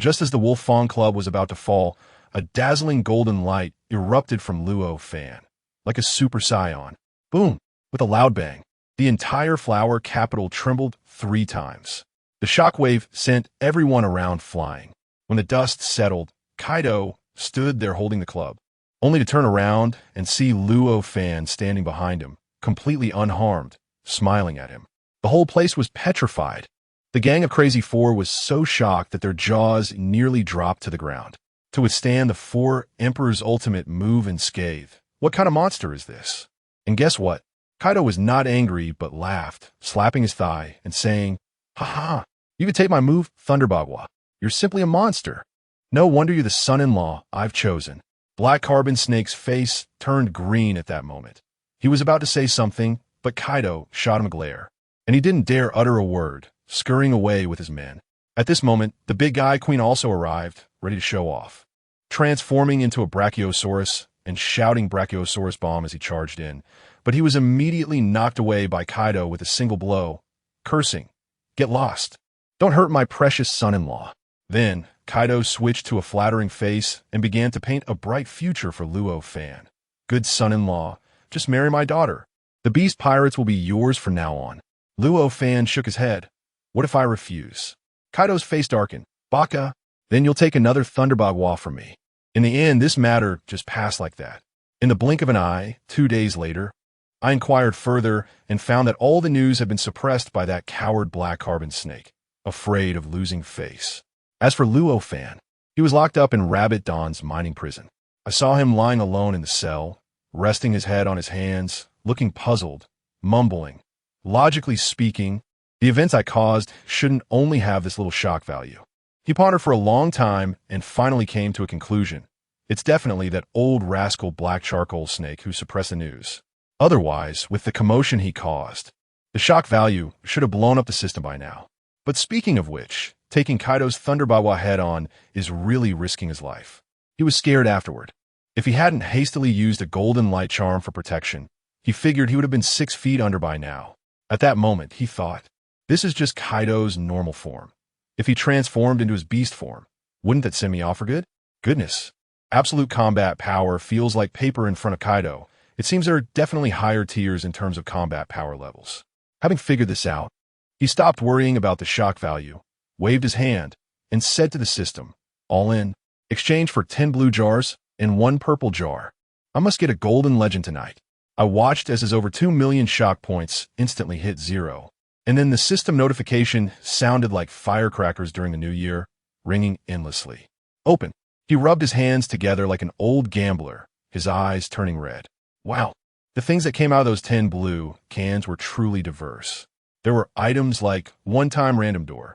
Just as the Wolf Fang Club was about to fall, a dazzling golden light erupted from Luo Fan, like a super scion. Boom! With a loud bang, the entire flower capital trembled 3 times. The shockwave sent everyone around flying. When the dust settled, Kaido stood there holding the club, only to turn around and see Luo Fan standing behind him, completely unharmed, smiling at him. The whole place was petrified. The gang of Crazy 4 was so shocked that their jaws nearly dropped to the ground. To withstand the 4 Emperor's ultimate move and scathe, what kind of monster is this? And guess what? Kaido was not angry but laughed, slapping his thigh and saying, "Ha! You could take my move, Thunderbagua. You're simply a monster. No wonder you're the son-in-law I've chosen." Black Carbon Snake's face turned green at that moment. He was about to say something, but Kaido shot him a glare, and he didn't dare utter a word, scurrying away with his men. At this moment, the big guy queen also arrived, ready to show off, transforming into a Brachiosaurus and shouting Brachiosaurus bomb as he charged in, but he was immediately knocked away by Kaido with a single blow, cursing, "Get lost. Don't hurt my precious son-in-law." Then, Kaido switched to a flattering face and began to paint a bright future for Luo Fan. "Good son-in-law, just marry my daughter. The beast pirates will be yours from now on." Luo Fan shook his head. "What if I refuse?" Kaido's face darkened. "Baka, then you'll take another Thunderbagua from me." In the end, this matter just passed like that. In the blink of an eye, 2 days later, I inquired further and found that all the news had been suppressed by that coward Black Carbon Snake, afraid of losing face. As for Luo Fan, he was locked up in Rabbit Dawn's mining prison. I saw him lying alone in the cell, resting his head on his hands, looking puzzled, mumbling. Logically speaking, the events I caused shouldn't only have this little shock value. He pondered for a long time and finally came to a conclusion. It's definitely that old rascal Black Charcoal Snake who suppressed the news. Otherwise, with the commotion he caused, the shock value should have blown up the system by now. But speaking of which, taking Kaido's Thunderbagua head-on is really risking his life. He was scared afterward. If he hadn't hastily used a golden light charm for protection, he figured he would have been 6 feet under by now. At that moment, he thought, this is just Kaido's normal form. If he transformed into his beast form, wouldn't that send me off for good? Goodness. Absolute combat power feels like paper in front of Kaido. It seems there are definitely higher tiers in terms of combat power levels. Having figured this out, he stopped worrying about the shock value, waved his hand, and said to the system, "All in. Exchange for 10 blue jars and 1 purple jar. I must get a golden legend tonight." I watched as his over 2 million shock points instantly hit 0. And then the system notification sounded like firecrackers during the new year, ringing endlessly. Open. He rubbed his hands together like an old gambler, his eyes turning red. Wow. The things that came out of those 10 blue cans were truly diverse. There were items like one-time random door,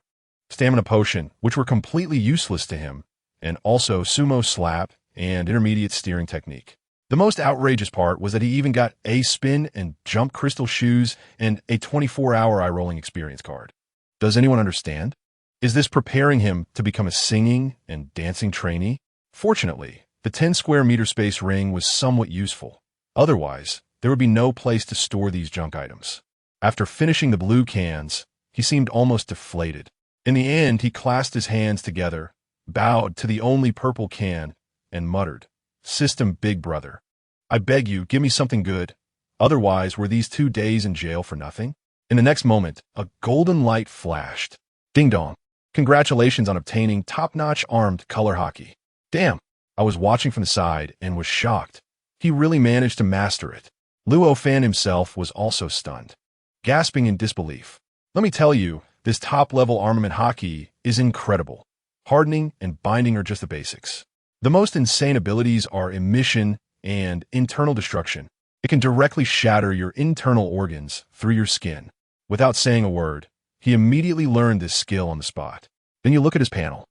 stamina potion, which were completely useless to him, and also sumo slap and intermediate steering technique. The most outrageous part was that he even got a spin and jump crystal shoes and a 24-hour eye-rolling experience card. Does anyone understand? Is this preparing him to become a singing and dancing trainee? Fortunately, the 10 square meter space ring was somewhat useful. Otherwise, there would be no place to store these junk items. After finishing the blue cans, he seemed almost deflated. In the end, he clasped his hands together, bowed to the only purple can, and muttered, "System Big Brother, I beg you, give me something good. Otherwise, were these 2 days in jail for nothing?" In the next moment, a golden light flashed. Ding dong. Congratulations on obtaining top-notch armed color hockey. Damn. I was watching from the side and was shocked. He really managed to master it. Luo Fan himself was also stunned, gasping in disbelief. Let me tell you, this top-level armament hockey is incredible. Hardening and binding are just the basics. The most insane abilities are emission and internal destruction. It can directly shatter your internal organs through your skin. Without saying a word, he immediately learned this skill on the spot. Then you look at his panel.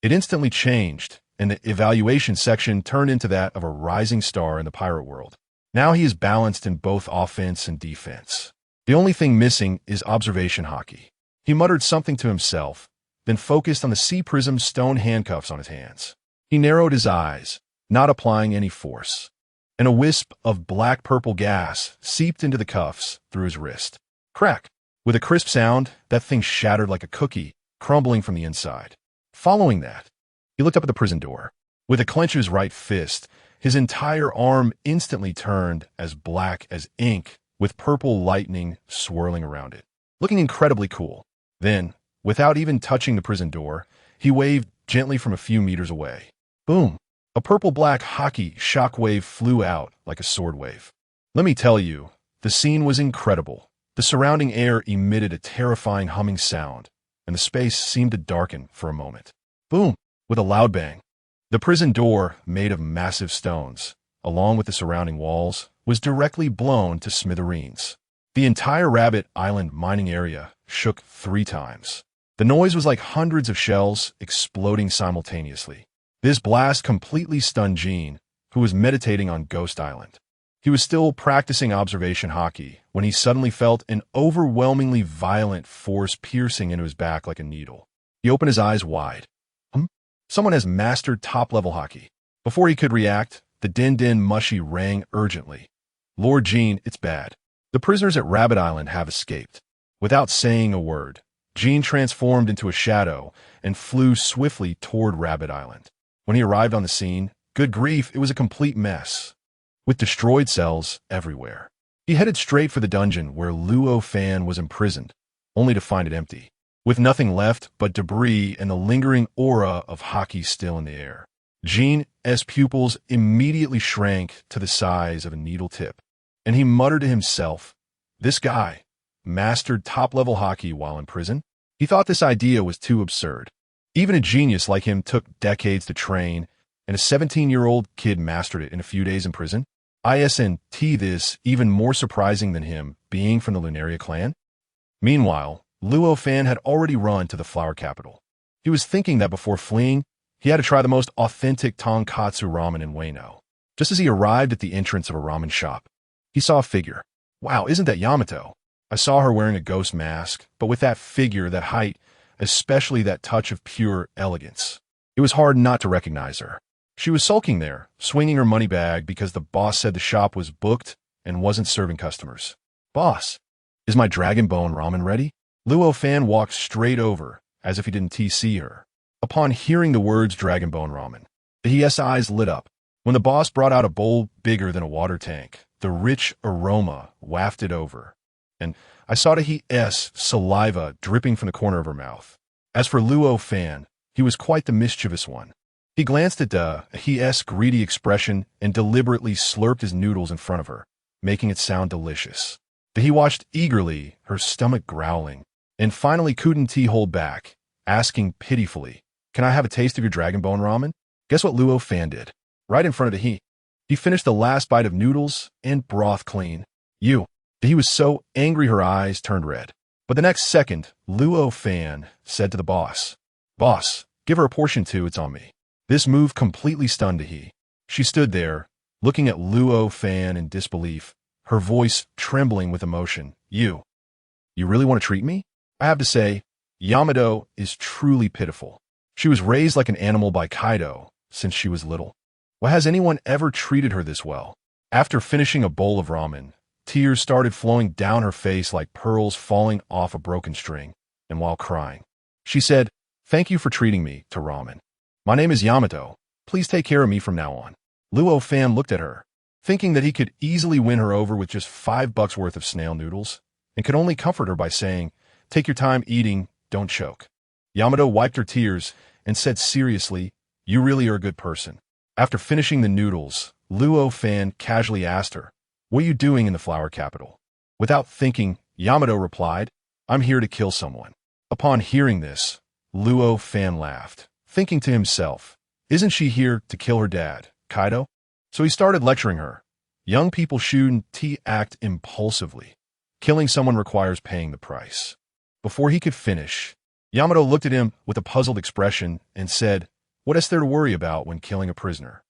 It instantly changed, and the evaluation section turned into that of a rising star in the pirate world. Now he is balanced in both offense and defense. The only thing missing is observation hockey. He muttered something to himself, then focused on the sea prism stone handcuffs on his hands. He narrowed his eyes, not applying any force, and a wisp of black-purple gas seeped into the cuffs through his wrist. Crack! With a crisp sound, that thing shattered like a cookie, crumbling from the inside. Following that, he looked up at the prison door. With a clench of his right fist, his entire arm instantly turned as black as ink, with purple lightning swirling around it, looking incredibly cool. Then, without even touching the prison door, he waved gently from a few meters away. Boom! A purple-black hockey shockwave flew out like a sword wave. Let me tell you, the scene was incredible. The surrounding air emitted a terrifying humming sound, and the space seemed to darken for a moment. Boom! With a loud bang. The prison door, made of massive stones, along with the surrounding walls, was directly blown to smithereens. The entire Rabbit Island mining area shook 3 times. The noise was like hundreds of shells exploding simultaneously. This blast completely stunned Gene, who was meditating on Ghost Island. He was still practicing observation hockey when he suddenly felt an overwhelmingly violent force piercing into his back like a needle. He opened his eyes wide. Someone has mastered top-level hockey. Before he could react, the din-din mushy rang urgently. Lord Gene, it's bad. The prisoners at Rabbit Island have escaped. Without saying a word, Gene transformed into a shadow and flew swiftly toward Rabbit Island. When he arrived on the scene, good grief, it was a complete mess, with destroyed cells everywhere. He headed straight for the dungeon where Luo Fan was imprisoned, only to find it empty, with nothing left but debris and the lingering aura of hockey still in the air. Gene's pupils immediately shrank to the size of a needle tip, and he muttered to himself, "This guy mastered top-level hockey while in prison?" He thought this idea was too absurd. Even a genius like him took decades to train, and a 17-year-old kid mastered it in a few days in prison. Isn't this even more surprising than him being from the Lunaria clan? Meanwhile, Luo Fan had already run to the flower capital. He was thinking that before fleeing, he had to try the most authentic tonkatsu ramen in Ueno. Just as he arrived at the entrance of a ramen shop, he saw a figure. Wow, isn't that Yamato? I saw her wearing a ghost mask, but with that figure, that height, especially that touch of pure elegance. It was hard not to recognize her. She was sulking there, swinging her money bag because the boss said the shop was booked and wasn't serving customers. "Boss, is my dragon bone ramen ready?" Luo Fan walked straight over, as if he didn't TC her. Upon hearing the words dragon bone ramen, his eyes lit up. When the boss brought out a bowl bigger than a water tank, the rich aroma wafted over, and I saw his saliva dripping from the corner of her mouth. As for Luo Fan, he was quite the mischievous one. He glanced at his greedy expression and deliberately slurped his noodles in front of her, making it sound delicious. He watched eagerly, her stomach growling, and finally couldn't hold back, asking pitifully, "Can I have a taste of your dragon bone ramen?" Guess what Luo Fan did? Right in front of he finished the last bite of noodles and broth clean. He was so angry her eyes turned red. But the next second, Luo Fan said to the boss, "Boss, give her a portion too, it's on me." This move completely stunned he. She stood there, looking at Luo Fan in disbelief, her voice trembling with emotion. You really want to treat me? I have to say, Yamato is truly pitiful. She was raised like an animal by Kaido since she was little. Why has anyone ever treated her this well? After finishing a bowl of ramen, tears started flowing down her face like pearls falling off a broken string, and while crying, she said, "Thank you for treating me to ramen. My name is Yamato. Please take care of me from now on." Luo Fan looked at her, thinking that he could easily win her over with just $5 worth of snail noodles, and could only comfort her by saying, "Take your time eating, don't choke." Yamato wiped her tears and said seriously, "You really are a good person." After finishing the noodles, Luo Fan casually asked her, "What are you doing in the flower capital?" Without thinking, Yamato replied, "I'm here to kill someone." Upon hearing this, Luo Fan laughed, thinking to himself, "Isn't she here to kill her dad, Kaido?" So he started lecturing her. Young people shouldn't act impulsively. Killing someone requires paying the price. Before he could finish, Yamato looked at him with a puzzled expression and said, "What is there to worry about when killing a prisoner?"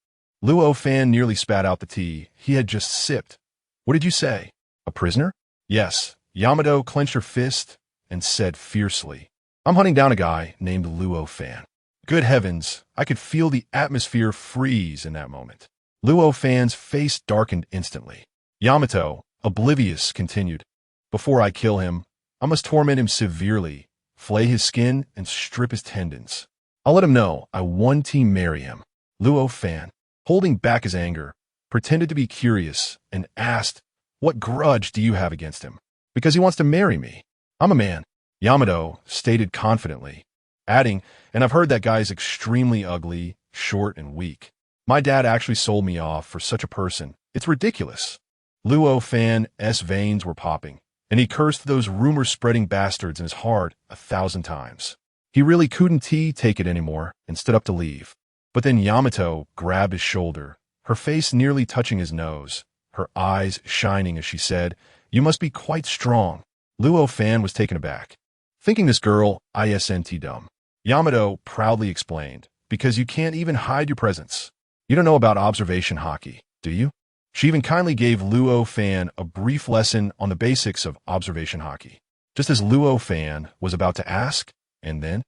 Luo Fan nearly spat out the tea he had just sipped. "What did you say? A prisoner?" "Yes." Yamato clenched her fist and said fiercely, "I'm hunting down a guy named Luo Fan." Good heavens, I could feel the atmosphere freeze in that moment. Luo Fan's face darkened instantly. Yamato, oblivious, continued, "Before I kill him, I must torment him severely, flay his skin, and strip his tendons. I'll let him know I want to marry him." Luo Fan, holding back his anger, pretended to be curious and asked, "What grudge do you have against him?" "Because he wants to marry me. I'm a man," Yamato stated confidently, adding, "And I've heard that guy is extremely ugly, short, and weak. My dad actually sold me off for such a person. It's ridiculous." Luo Fan's veins were popping, and he cursed those rumor-spreading bastards in his heart 1,000 times. He really couldn't take it anymore and stood up to leave. But then Yamato grabbed his shoulder, her face nearly touching his nose, her eyes shining as she said, "You must be quite strong." Luo Fan was taken aback, thinking this girl isn't dumb. Yamato proudly explained, "Because you can't even hide your presence. You don't know about observation hockey, do you?" She even kindly gave Luo Fan a brief lesson on the basics of observation hockey. Just as Luo Fan was about to ask, and then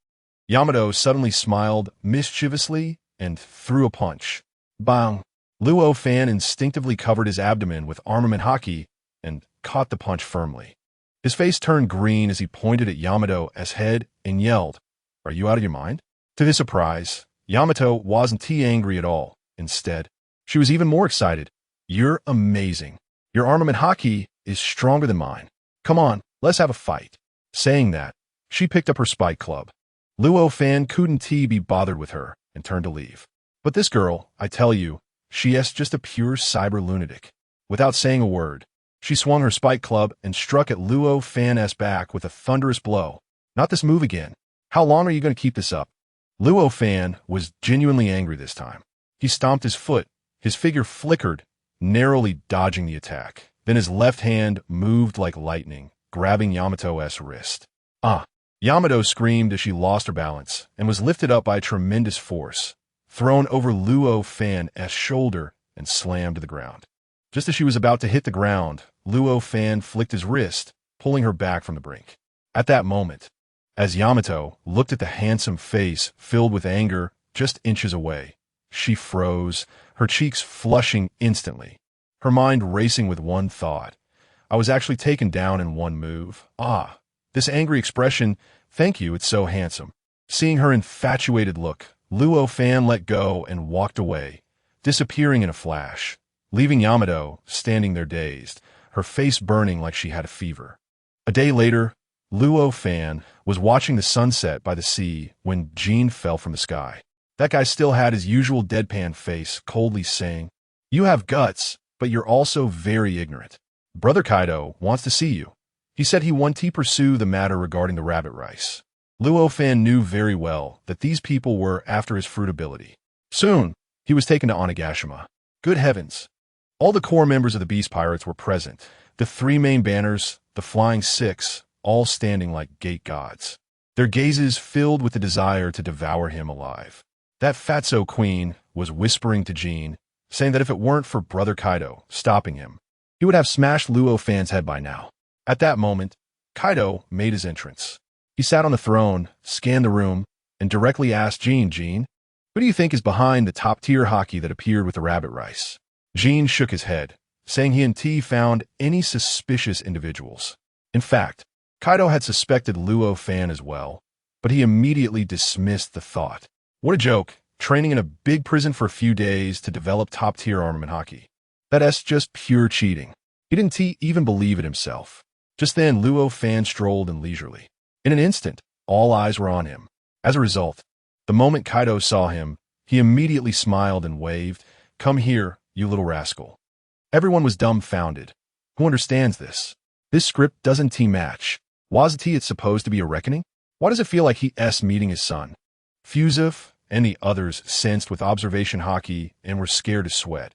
Yamato suddenly smiled mischievously and threw a punch. Bang! Luo Fan instinctively covered his abdomen with armament hockey and caught the punch firmly. His face turned green as he pointed at Yamato's head and yelled, "Are you out of your mind?" To his surprise, Yamato wasn't angry at all. Instead, she was even more excited. "You're amazing. Your armament hockey is stronger than mine. Come on, let's have a fight." Saying that, she picked up her spike club. Luo Fan couldn't be bothered with her and turned to leave. But this girl, I tell you, she is just a pure cyber lunatic. Without saying a word, she swung her spike club and struck at Luo Fan's back with a thunderous blow. "Not this move again. How long are you going to keep this up?" Luo Fan was genuinely angry this time. He stomped his foot, his figure flickered, narrowly dodging the attack. Then his left hand moved like lightning, grabbing Yamato's wrist. "Ah!" Yamato screamed as she lost her balance and was lifted up by a tremendous force, thrown over Luo Fan's shoulder and slammed to the ground. Just as she was about to hit the ground, Luo Fan flicked his wrist, pulling her back from the brink. At that moment, as Yamato looked at the handsome face filled with anger just inches away, she froze, her cheeks flushing instantly, her mind racing with one thought. "I was actually taken down in one move. Ah, this angry expression, thank you, it's so handsome." Seeing her infatuated look, Luo Fan let go and walked away, disappearing in a flash, leaving Yamato standing there dazed, her face burning like she had a fever. A day later, Luo Fan was watching the sunset by the sea when Jean fell from the sky. That guy still had his usual deadpan face, coldly saying, "You have guts, but you're also very ignorant. Brother Kaido wants to see you. He said he wanted to pursue the matter regarding the rabbit rice." Luo Fan knew very well that these people were after his fruit ability. Soon, he was taken to Onigashima. Good heavens! All the core members of the Beast Pirates were present, the three main banners, the Flying Six, all standing like gate gods, their gazes filled with the desire to devour him alive. That fatso queen was whispering to Jean, saying that if it weren't for Brother Kaido stopping him, he would have smashed Luo Fan's head by now. At that moment, Kaido made his entrance. He sat on the throne, scanned the room, and directly asked Jean, who do you think is behind the top-tier hockey that appeared with the rabbit rice? Jean shook his head, saying he and T found any suspicious individuals. In fact, Kaido had suspected Luo Fan as well, but he immediately dismissed the thought. What a joke, training in a big prison for a few days to develop top-tier armament hockey. That's just pure cheating. He didn't even believe it himself. Just then, Luo Fan strolled in leisurely. In an instant, all eyes were on him. As a result, the moment Kaido saw him, he immediately smiled and waved, "Come here, you little rascal." Everyone was dumbfounded. Who understands this? This script doesn't match. Wasn't it supposed to be a reckoning? Why does it feel like he's meeting his son? Fusif and the others sensed with observation hockey and were scared to sweat.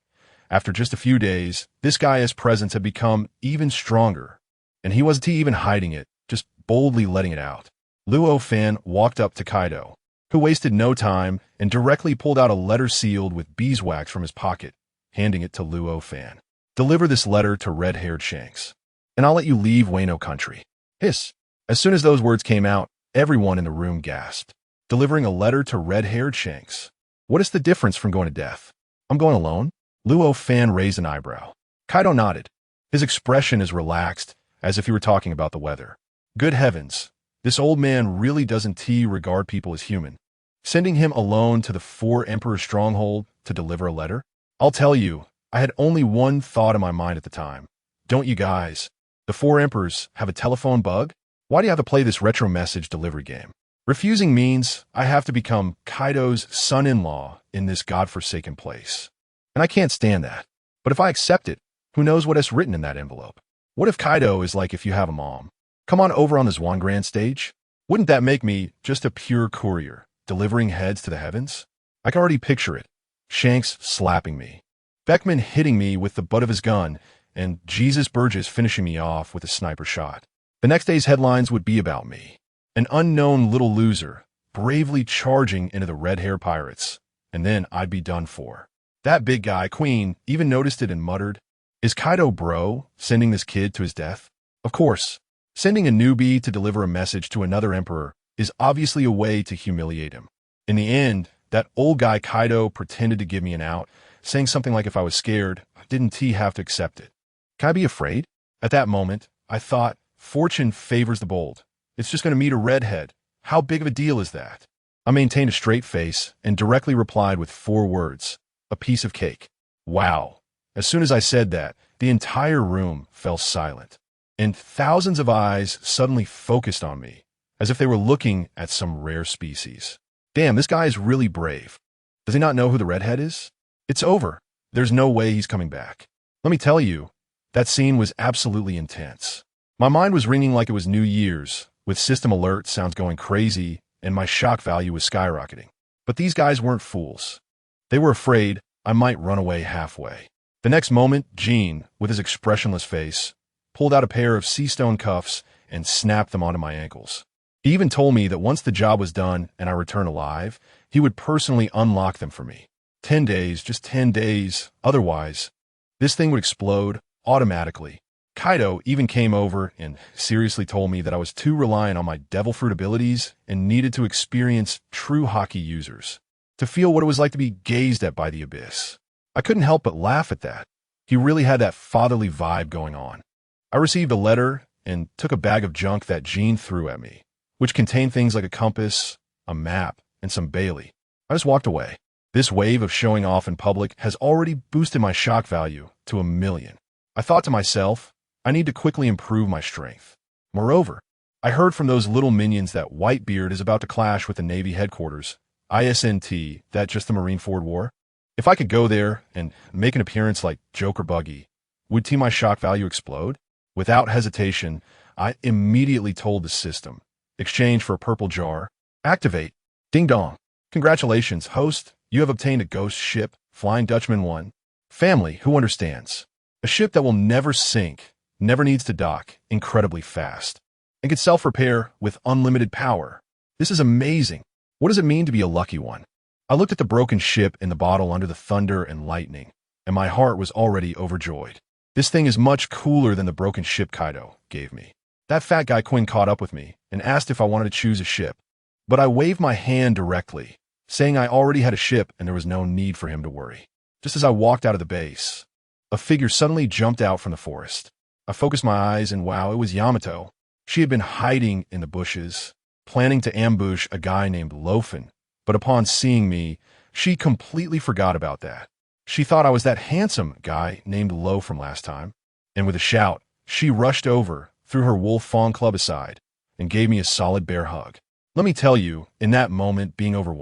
After just a few days, this guy's presence had become even stronger, and he wasn't even hiding it, just boldly letting it out. Luo Fan walked up to Kaido, who wasted no time and directly pulled out a letter sealed with beeswax from his pocket, handing it to Luo Fan. "Deliver this letter to red-haired Shanks, and I'll let you leave Wano country." Hiss. As soon as those words came out, everyone in the room gasped. Delivering a letter to red-haired Shanks. What is the difference from going to death? I'm going alone? Luo Fan raised an eyebrow. Kaido nodded. His expression is relaxed, as if he were talking about the weather. Good heavens, this old man really doesn't regard people as human. Sending him alone to the Four Emperors' stronghold to deliver a letter? I'll tell you, I had only one thought in my mind at the time. Don't you guys? The Four Emperors have a telephone bug? Why do you have to play this retro message delivery game? Refusing means I have to become Kaido's son-in-law in this godforsaken place. And I can't stand that. But if I accept it, who knows what is written in that envelope? What if Kaido is like if you have a mom? Come on over on the Zwan Grand stage? Wouldn't that make me just a pure courier, delivering heads to the heavens? I can already picture it. Shanks slapping me, Beckman hitting me with the butt of his gun, and Jesus Burgess finishing me off with a sniper shot. The next day's headlines would be about me. An unknown little loser, bravely charging into the red-hair pirates, and then I'd be done for. That big guy, Queen, even noticed it and muttered, "Is Kaido bro sending this kid to his death?" Of course, sending a newbie to deliver a message to another emperor is obviously a way to humiliate him. In the end, that old guy Kaido pretended to give me an out, saying something like if I was scared, didn't he have to accept it? Can I be afraid? At that moment, I thought, fortune favors the bold. It's just going to meet a redhead. How big of a deal is that? I maintained a straight face and directly replied with 4 words, a piece of cake. Wow. As soon as I said that, the entire room fell silent, and thousands of eyes suddenly focused on me, as if they were looking at some rare species. Damn, this guy is really brave. Does he not know who the redhead is? It's over. There's no way he's coming back. Let me tell you, that scene was absolutely intense. My mind was ringing like it was New Year's, with system alert sounds going crazy, and my shock value was skyrocketing. But these guys weren't fools. They were afraid I might run away halfway. The next moment, Jean, with his expressionless face, pulled out a pair of sea-stone cuffs and snapped them onto my ankles. He even told me that once the job was done and I returned alive, he would personally unlock them for me. 10 days, just 10 days, otherwise, this thing would explode automatically. Kaido even came over and seriously told me that I was too reliant on my devil fruit abilities and needed to experience true hockey users, to feel what it was like to be gazed at by the abyss. I couldn't help but laugh at that. He really had that fatherly vibe going on. I received a letter and took a bag of junk that Jean threw at me, which contained things like a compass, a map, and some Bailey. I just walked away. This wave of showing off in public has already boosted my shock value to 1,000,000. I thought to myself, I need to quickly improve my strength. Moreover, I heard from those little minions that Whitebeard is about to clash with the Navy headquarters, ISNT, that just the Marine Forward War. If I could go there and make an appearance like Joker Buggy, would my shock value explode? Without hesitation, I immediately told the system, exchange for a purple jar, activate, ding dong. Congratulations, host, you have obtained a ghost ship, Flying Dutchman 1. Family, who understands? A ship that will never sink, never needs to dock, incredibly fast, and can self-repair with unlimited power. This is amazing. What does it mean to be a lucky one? I looked at the broken ship in the bottle under the thunder and lightning, and my heart was already overjoyed. This thing is much cooler than the broken ship Kaido gave me. That fat guy Quinn caught up with me and asked if I wanted to choose a ship, but I waved my hand directly, saying I already had a ship and there was no need for him to worry. Just as I walked out of the base, a figure suddenly jumped out from the forest. I focused my eyes and wow, it was Yamato. She had been hiding in the bushes, planning to ambush a guy named Luo Fan, but upon seeing me, she completely forgot about that. She thought I was that handsome guy named Luo from last time, and with a shout, she rushed over, threw her wolf fawn club aside, and gave me a solid bear hug. Let me tell you, in that moment, being over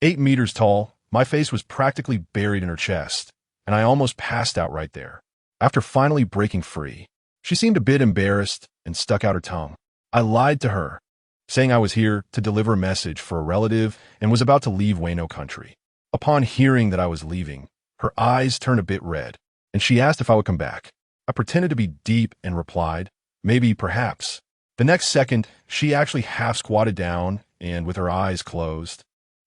8 meters tall, my face was practically buried in her chest, and I almost passed out right there. After finally breaking free, she seemed a bit embarrassed and stuck out her tongue. I lied to her, saying I was here to deliver a message for a relative and was about to leave Wano country. Upon hearing that I was leaving, her eyes turned a bit red, and she asked if I would come back. I pretended to be deep and replied, maybe, perhaps. The next second, she actually half squatted down and, with her eyes closed,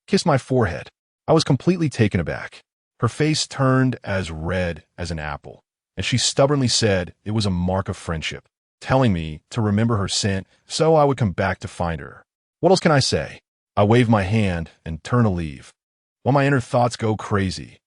kissed my forehead. I was completely taken aback. Her face turned as red as an apple, and she stubbornly said it was a mark of friendship, telling me to remember her scent so I would come back to find her. What else can I say? I waved my hand and turned to leave, while my inner thoughts go crazy.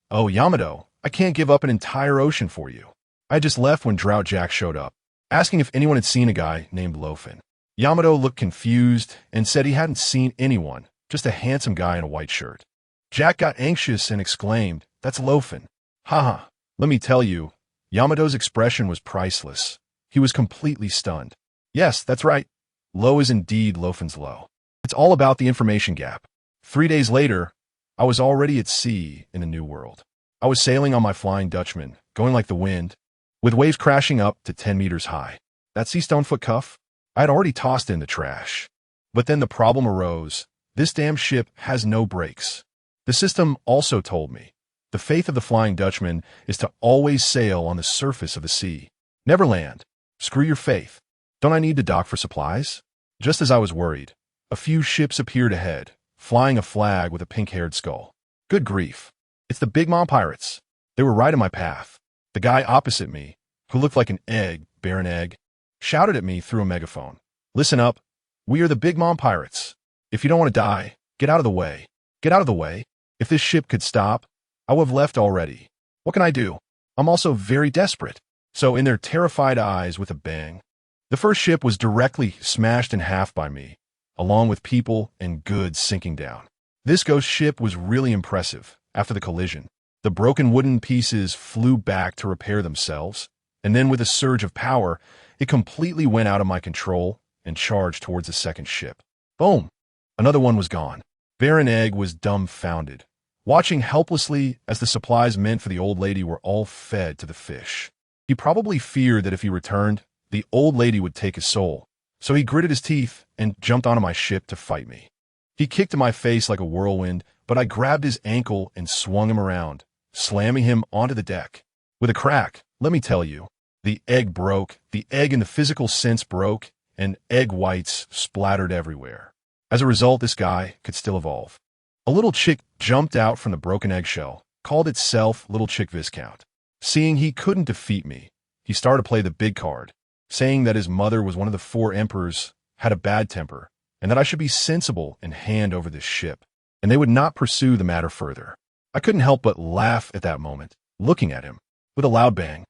Oh, Yamato, I can't give up an entire ocean for you. I had just left when Drought Jack showed up, asking if anyone had seen a guy named Luo Fan. Yamato looked confused and said he hadn't seen anyone, just a handsome guy in a white shirt. Jack got anxious and exclaimed, "That's Luo Fan." Haha, let me tell you, Yamato's expression was priceless. He was completely stunned. Yes, that's right. Luo is indeed Luo Fan's Luo. It's all about the information gap. 3 days later, I was already at sea in the New World. I was sailing on my Flying Dutchman, going like the wind, with waves crashing up to 10 meters high. That sea stonefoot cuff? I had already tossed in the trash. But then the problem arose. This damn ship has no brakes. The system also told me the faith of the Flying Dutchman is to always sail on the surface of the sea. Never land. Screw your faith. Don't I need to dock for supplies? Just as I was worried, a few ships appeared ahead, flying a flag with a pink-haired skull. Good grief. It's the Big Mom Pirates. They were right in my path. The guy opposite me, who looked like an egg, barren egg, shouted at me through a megaphone. Listen up. We are the Big Mom Pirates. If you don't want to die, get out of the way. Get out of the way. If this ship could stop, I would have left already. What can I do? I'm also very desperate. So in their terrified eyes with a bang, the first ship was directly smashed in half by me, along with people and goods sinking down. This ghost ship was really impressive. After the collision, the broken wooden pieces flew back to repair themselves, and then with a surge of power, it completely went out of my control and charged towards the second ship. Boom! Another one was gone. Baron Egg was dumbfounded, watching helplessly as the supplies meant for the old lady were all fed to the fish. He probably feared that if he returned, the old lady would take his soul, so he gritted his teeth and jumped onto my ship to fight me. He kicked in my face like a whirlwind, but I grabbed his ankle and swung him around, slamming him onto the deck. With a crack, let me tell you, the egg broke, the egg in the physical sense broke, and egg whites splattered everywhere. As a result, this guy could still evolve. A little chick jumped out from the broken eggshell, called itself Little Chick Viscount. Seeing he couldn't defeat me, he started to play the big card, saying that his mother was one of the 4 emperors, had a bad temper, and that I should be sensible and hand over this ship, and they would not pursue the matter further. I couldn't help but laugh at that moment, looking at him. With a loud bang,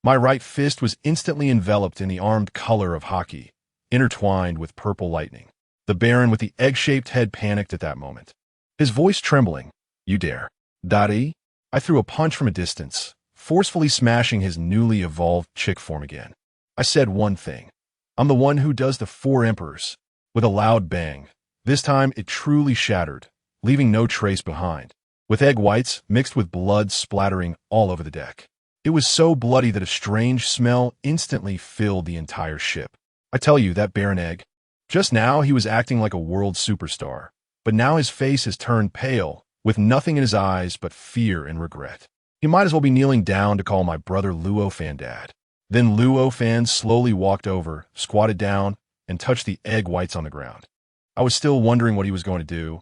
my right fist was instantly enveloped in the armed color of hockey, intertwined with purple lightning. The Baron with the egg-shaped head panicked at that moment, his voice trembling. You dare. Daddy? I threw a punch from a distance, forcefully smashing his newly evolved chick form again. I said one thing. I'm the one who does the 4 emperors. With a loud bang, this time it truly shattered, leaving no trace behind, with egg whites mixed with blood splattering all over the deck. It was so bloody that a strange smell instantly filled the entire ship. I tell you, that Baron Egg. Just now he was acting like a world superstar, but now his face has turned pale, with nothing in his eyes but fear and regret. He might as well be kneeling down to call my brother Luo Fan dad. Then Luo Fan slowly walked over, squatted down, and touched the egg whites on the ground. I was still wondering what he was going to do,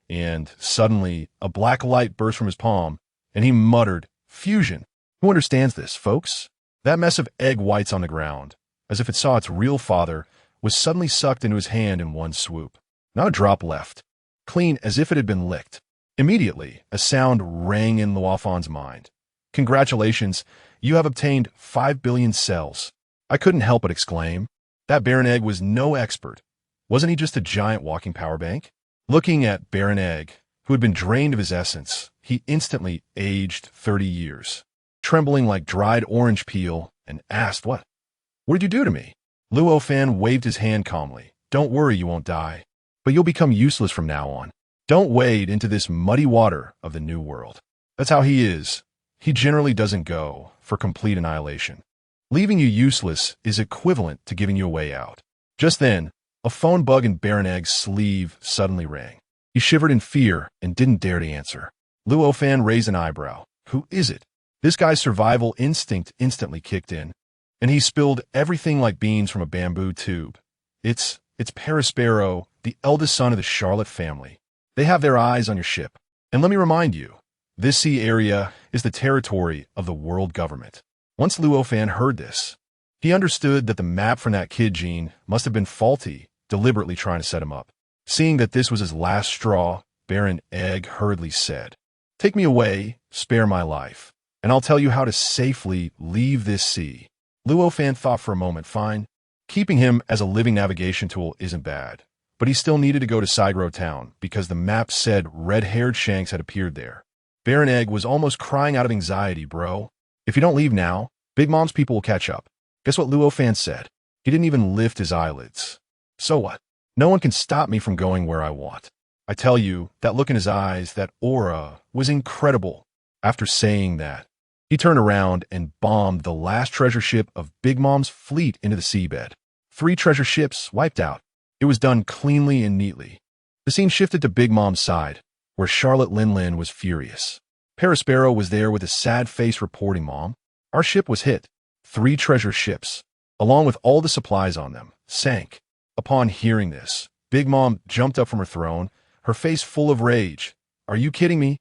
and suddenly a black light burst from his palm, and he muttered, Fusion. Who understands this, folks? That mess of egg whites on the ground, as if it saw its real father, was suddenly sucked into his hand in one swoop. Not a drop left. Clean as if it had been licked. Immediately, a sound rang in Luo Fan's mind. Congratulations, you have obtained 5 billion cells. I couldn't help but exclaim. That Baron Egg was no expert. Wasn't he just a giant walking power bank? Looking at Baron Egg, who had been drained of his essence, he instantly aged 30 years, trembling like dried orange peel, and asked, What did you do to me? Luo Fan waved his hand calmly. Don't worry, you won't die, but you'll become useless from now on. Don't wade into this muddy water of the new world. That's how he is. He generally doesn't go for complete annihilation. Leaving you useless is equivalent to giving you a way out. Just then, a phone bug in Baron Egg's sleeve suddenly rang. He shivered in fear and didn't dare to answer. Luo Fan raised an eyebrow. Who is it? This guy's survival instinct instantly kicked in, and he spilled everything like beans from a bamboo tube. It's Perisparrow, the eldest son of the Charlotte family. They have their eyes on your ship. And let me remind you, this sea area is the territory of the world government. Once Luo Fan heard this, he understood that the map from that kid gene must have been faulty, deliberately trying to set him up. Seeing that this was his last straw, Baron Egg hurriedly said, Take me away, spare my life, and I'll tell you how to safely leave this sea. Luo Fan thought for a moment. Fine. Keeping him as a living navigation tool isn't bad, but he still needed to go to Sigro Town because the map said red-haired Shanks had appeared there. Baron Egg was almost crying out of anxiety, bro. If you don't leave now, Big Mom's people will catch up. Guess what Luo Fan said? He didn't even lift his eyelids. So what? No one can stop me from going where I want. I tell you, that look in his eyes, that aura, was incredible. After saying that, he turned around and bombed the last treasure ship of Big Mom's fleet into the seabed. 3 treasure ships wiped out. It was done cleanly and neatly. The scene shifted to Big Mom's side, where Charlotte Lin was furious. Perisparrow was there with a sad face reporting, Mom, our ship was hit. 3 treasure ships, along with all the supplies on them, sank. Upon hearing this, Big Mom jumped up from her throne, her face full of rage. Are you kidding me?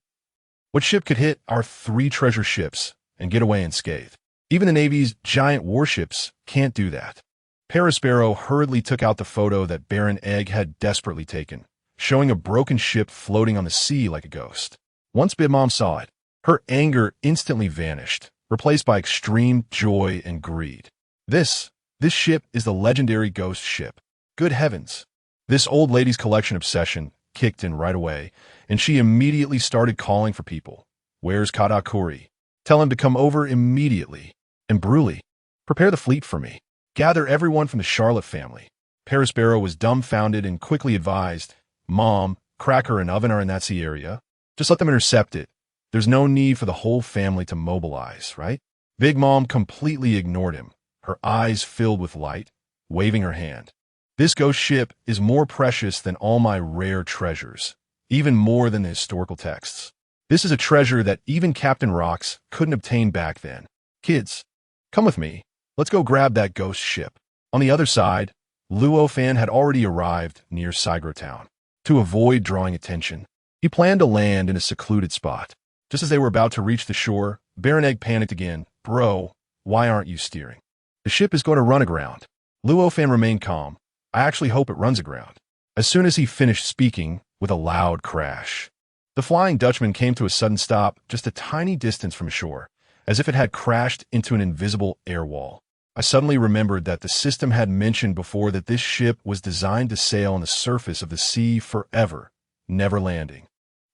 What ship could hit our 3 treasure ships and get away unscathed? Even the Navy's giant warships can't do that. Perisparrow hurriedly took out the photo that Baron Egg had desperately taken, showing a broken ship floating on the sea like a ghost. Once Big Mom saw it, her anger instantly vanished, replaced by extreme joy and greed. This ship is the legendary ghost ship. Good heavens. This old lady's collection obsession kicked in right away, and she immediately started calling for people. Where's Kadakuri? Tell him to come over immediately. And Bruley, prepare the fleet for me. Gather everyone from the Charlotte family. Perisparrow was dumbfounded and quickly advised, Mom, Cracker and Oven are in that sea area. Just let them intercept it. There's no need for the whole family to mobilize, right? Big Mom completely ignored him, her eyes filled with light, waving her hand. This ghost ship is more precious than all my rare treasures, even more than the historical texts. This is a treasure that even Captain Rocks couldn't obtain back then. Kids, come with me. Let's go grab that ghost ship. On the other side, Luo Fan had already arrived near Sigro Town. To avoid drawing attention, he planned to land in a secluded spot. Just as they were about to reach the shore, Baron Egg panicked again. Bro, why aren't you steering? The ship is going to run aground. Luo Fan remained calm. I actually hope it runs aground. As soon as he finished speaking, with a loud crash, the Flying Dutchman came to a sudden stop just a tiny distance from shore, as if it had crashed into an invisible air wall. I suddenly remembered that the system had mentioned before that this ship was designed to sail on the surface of the sea forever, never landing.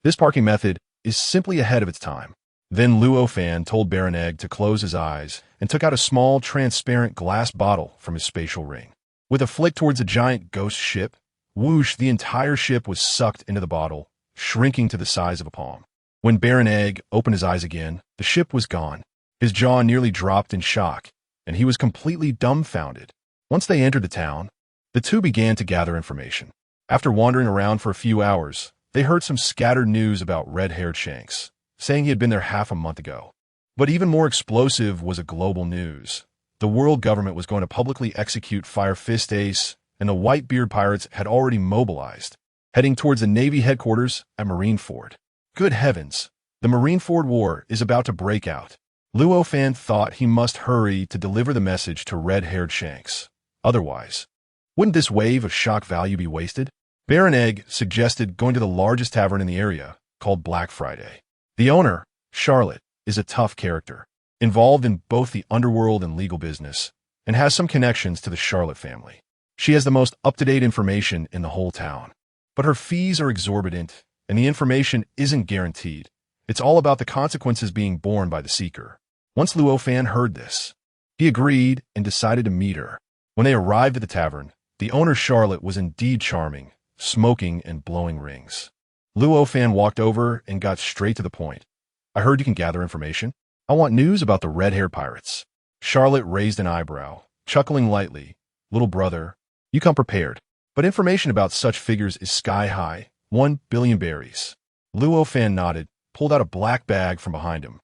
This parking method is simply ahead of its time. Then Luo Fan told Baron Egg to close his eyes and took out a small, transparent glass bottle from his spatial ring. With a flick towards a giant ghost ship, whoosh, the entire ship was sucked into the bottle, shrinking to the size of a palm. When Baron Egg opened his eyes again, the ship was gone. His jaw nearly dropped in shock, and he was completely dumbfounded. Once they entered the town, the two began to gather information. After wandering around for a few hours, they heard some scattered news about red-haired Shanks, saying he had been there half a month ago. But even more explosive was a global news. The world government was going to publicly execute Fire Fist Ace, and the Whitebeard pirates had already mobilized, heading towards the Navy headquarters at Marineford. Good heavens, The Marineford War is about to break out. Luo Fan thought he must hurry to deliver the message to red-haired Shanks. Otherwise, wouldn't this wave of shock value be wasted? Baron Egg suggested going to the largest tavern in the area, called Black Friday. The owner, Charlotte, is a tough character, involved in both the underworld and legal business, and has some connections to the Charlotte family. She has the most up-to-date information in the whole town. But her fees are exorbitant, and the information isn't guaranteed. It's all about the consequences being borne by the seeker. Once Luo Fan heard this, he agreed and decided to meet her. When they arrived at the tavern, the owner Charlotte was indeed charming, smoking and blowing rings. Luo Fan walked over and got straight to the point. I heard you can gather information. I want news about the red-haired pirates. Charlotte raised an eyebrow, chuckling lightly. Little brother, you come prepared. But information about such figures is sky-high, 1 billion berries. Luo Fan nodded, pulled out a black bag from behind him,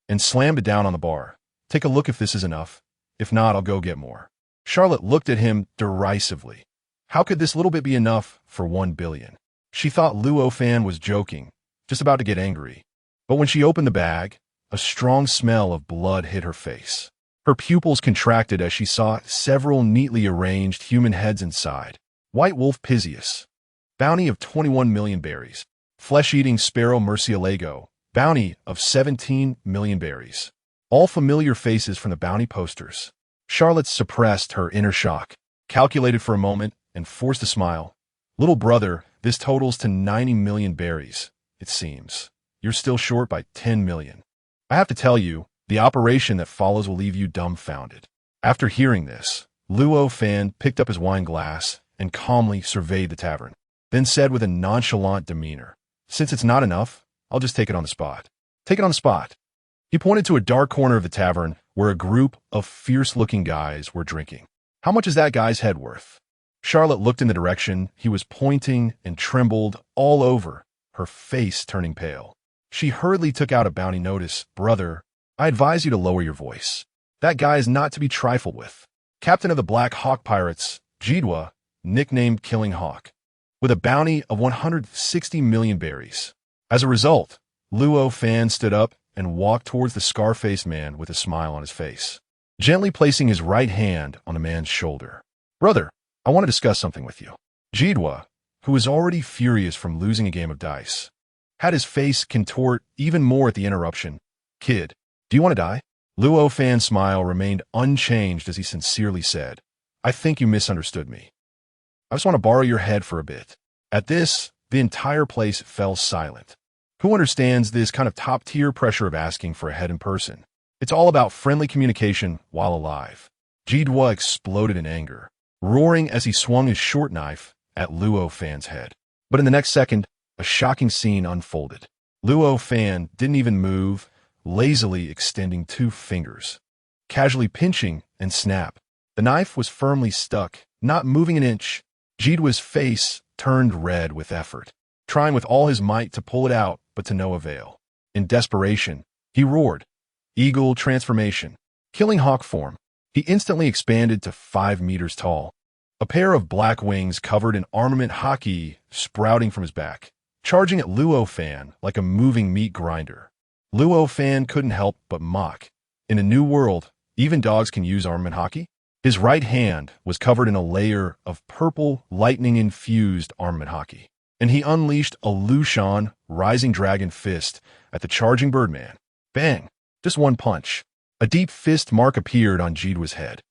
and slammed it down on the bar. Take a look if this is enough. If not, I'll go get more. Charlotte looked at him derisively. How could this little bit be enough for 1 billion? She thought Luo Fan was joking, just about to get angry. But when she opened the bag, a strong smell of blood hit her face. Her pupils contracted as she saw several neatly arranged human heads inside. White Wolf Pisius, bounty of 21 million berries. Flesh-eating Sparrow Murcielago, bounty of 17 million berries. All familiar faces from the bounty posters. Charlotte suppressed her inner shock, calculated for a moment, and forced a smile. Little brother, this totals to 90 million berries, it seems. You're still short by 10 million. I have to tell you, the operation that follows will leave you dumbfounded. After hearing this, Luo Fan picked up his wine glass and calmly surveyed the tavern, then said with a nonchalant demeanor, "Since it's not enough, I'll just take it on the spot." Take it on the spot. He pointed to a dark corner of the tavern where a group of fierce-looking guys were drinking. How much is that guy's head worth? Charlotte looked in the direction he was pointing and trembled all over, her face turning pale. She hurriedly took out a bounty notice. "Brother, I advise you to lower your voice. That guy is not to be trifled with. Captain of the Black Hawk Pirates, Jidwa, nicknamed Killing Hawk, with a bounty of 160 million berries." As a result, Luo Fan stood up and walked towards the scar-faced man with a smile on his face, gently placing his right hand on the man's shoulder. "Brother, I want to discuss something with you." Jidwa, who was already furious from losing a game of dice, had his face contort even more at the interruption. "Kid, do you want to die?" Luo Fan's smile remained unchanged as he sincerely said, "I think you misunderstood me. I just want to borrow your head for a bit." At this, the entire place fell silent. Who understands this kind of top-tier pressure of asking for a head in person? It's all about friendly communication while alive. Jidwa exploded in anger, roaring as he swung his short knife at Luo Fan's head. But in the next second, a shocking scene unfolded. Luo Fan didn't even move, lazily extending 2 fingers, casually pinching and snap. The knife was firmly stuck, not moving an inch. Jidwa's face turned red with effort, trying with all his might to pull it out, but to no avail. In desperation, he roared, "Eagle transformation, Killing Hawk form." He instantly expanded to 5 meters tall, a pair of black wings covered in armament haki sprouting from his back, charging at Luo Fan like a moving meat grinder. Luo Fan couldn't help but mock. In a new world, even dogs can use armament haki? His right hand was covered in a layer of purple, lightning-infused armament haki, and he unleashed a Lushan rising dragon fist at the charging birdman. Bang! Just one punch. A deep fist mark appeared on Jidwa's head,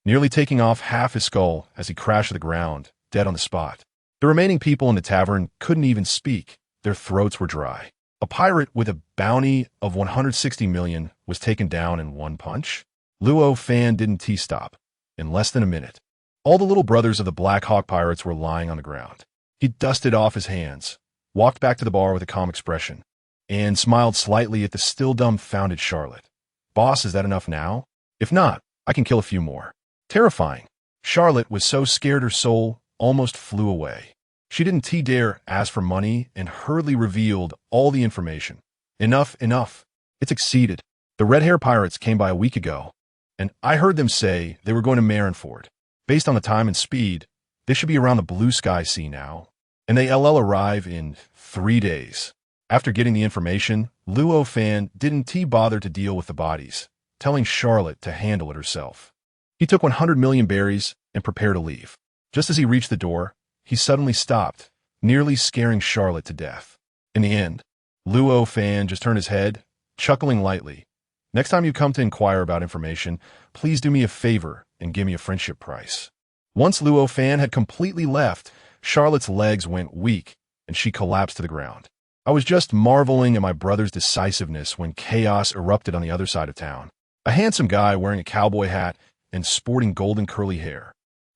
nearly taking off half his skull as he crashed to the ground, dead on the spot. The remaining people in the tavern couldn't even speak. Their throats were dry. A pirate with a bounty of 160 million was taken down in one punch? Luo Fan didn't T-stop. In less than a minute, all the little brothers of the Black Hawk Pirates were lying on the ground. He dusted off his hands, walked back to the bar with a calm expression, and smiled slightly at the still dumbfounded Charlotte. "Boss, is that enough now? If not, I can kill a few more." Terrifying. Charlotte was so scared her soul almost flew away. She didn't dare ask for money and hurriedly revealed all the information. "Enough, enough. It's exceeded. The red-hair pirates came by a week ago, and I heard them say they were going to Marineford. Based on the time and speed, they should be around the Blue Sky Sea now, and they LL arrive in 3 days. After getting the information, Luo Fan didn't bother to deal with the bodies, telling Charlotte to handle it herself. He took 100 million berries and prepared to leave. Just as he reached the door, he suddenly stopped, nearly scaring Charlotte to death. In the end, Luo Fan just turned his head, chuckling lightly. Next time you come to inquire about information, please do me a favor and give me a friendship price. Once Luo Fan had completely left, Charlotte's legs went weak and she collapsed to the ground. I was just marveling at my brother's decisiveness when chaos erupted on the other side of town. A handsome guy wearing a cowboy hat and sporting golden curly hair,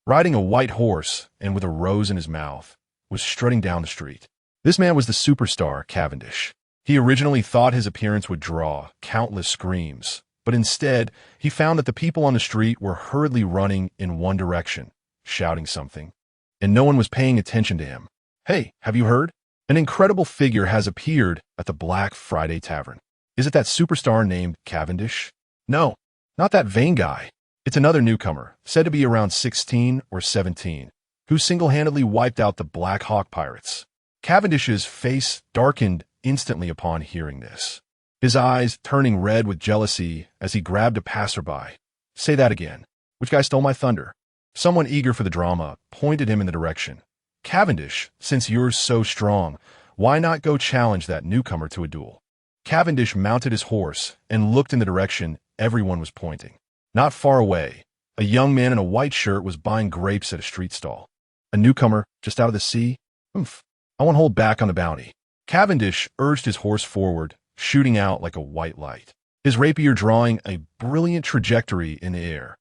riding a white horse and with a rose in his mouth, was strutting down the street. This man was the superstar Cavendish. He originally thought his appearance would draw countless screams, but instead, he found that the people on the street were hurriedly running in one direction, shouting something, and no one was paying attention to him. Hey, have you heard? An incredible figure has appeared at the Black Friday Tavern. Is it that superstar named Cavendish? No, not that vain guy. It's another newcomer, said to be around 16 or 17, who single-handedly wiped out the Black Hawk pirates. Cavendish's face darkened instantly upon hearing this, his eyes turning red with jealousy as he grabbed a passerby. Say that again. Which guy stole my thunder? Someone eager for the drama pointed him in the direction. Cavendish, since you're so strong, why not go challenge that newcomer to a duel? Cavendish mounted his horse and looked in the direction everyone was pointing. Not far away, a young man in a white shirt was buying grapes at a street stall. A newcomer, just out of the sea? Oomph. I won't hold back on the bounty. Cavendish urged his horse forward, shooting out like a white light, his rapier drawing a brilliant trajectory in the air.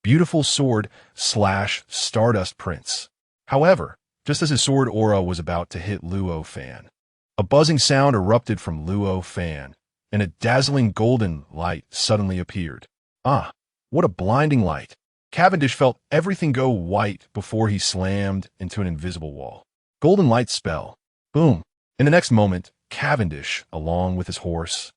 Beautiful sword / stardust prince. However, just as his sword aura was about to hit Luo Fan, a buzzing sound erupted from Luo Fan, and a dazzling golden light suddenly appeared. Ah, what a blinding light. Cavendish felt everything go white before he slammed into an invisible wall. Golden light spell. Boom. In the next moment, Cavendish, along with his horse,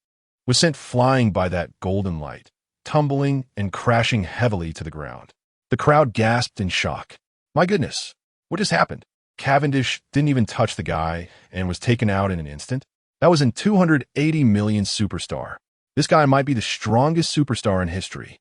was sent flying by that golden light, tumbling and crashing heavily to the ground. The crowd gasped in shock. My goodness, what just happened? Cavendish didn't even touch the guy and was taken out in an instant. That was a 280 million superstar. This guy might be the strongest superstar in history.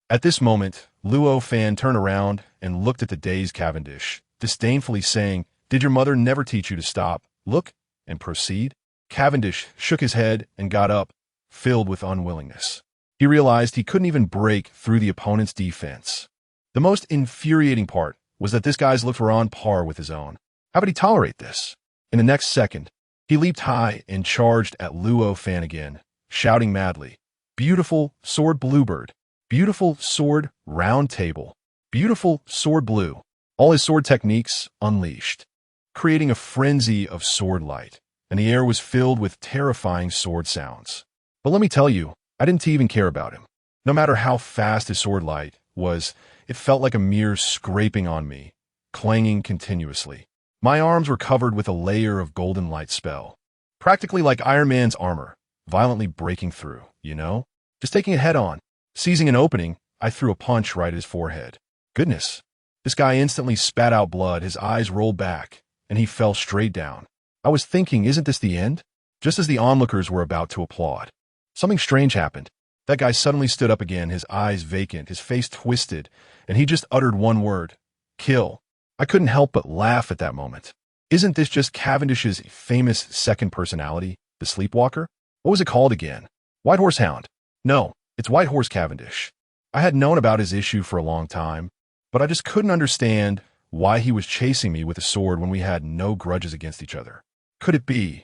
At this moment, Luo Fan turned around and looked at the dazed Cavendish, disdainfully saying, Did your mother never teach you to stop, look, and proceed? Cavendish shook his head and got up, filled with unwillingness. He realized he couldn't even break through the opponent's defense. The most infuriating part was that this guy's looks were on par with his own. How could he tolerate this? In the next second, he leaped high and charged at Luo Fan again, shouting madly, Beautiful sword Bluebird, beautiful sword Round Table, beautiful sword Blue. All his sword techniques unleashed, creating a frenzy of sword light, and the air was filled with terrifying sword sounds. But let me tell you, I didn't even care about him. No matter how fast his sword light was, it felt like a mere scraping on me, clanging continuously. My arms were covered with a layer of golden light spell, practically like Iron Man's armor, violently breaking through, just taking it head on. Seizing an opening, I threw a punch right at his forehead. Goodness. This guy instantly spat out blood, his eyes rolled back, and he fell straight down. I was thinking, isn't this the end? Just as the onlookers were about to applaud, something strange happened. That guy suddenly stood up again, his eyes vacant, his face twisted, and he just uttered one word, kill. I couldn't help but laugh at that moment. Isn't this just Cavendish's famous second personality, the Sleepwalker? What was it called again? White Horse Hound. No, it's White Horse Cavendish. I had known about his issue for a long time, but I just couldn't understand why he was chasing me with a sword when we had no grudges against each other. Could it be?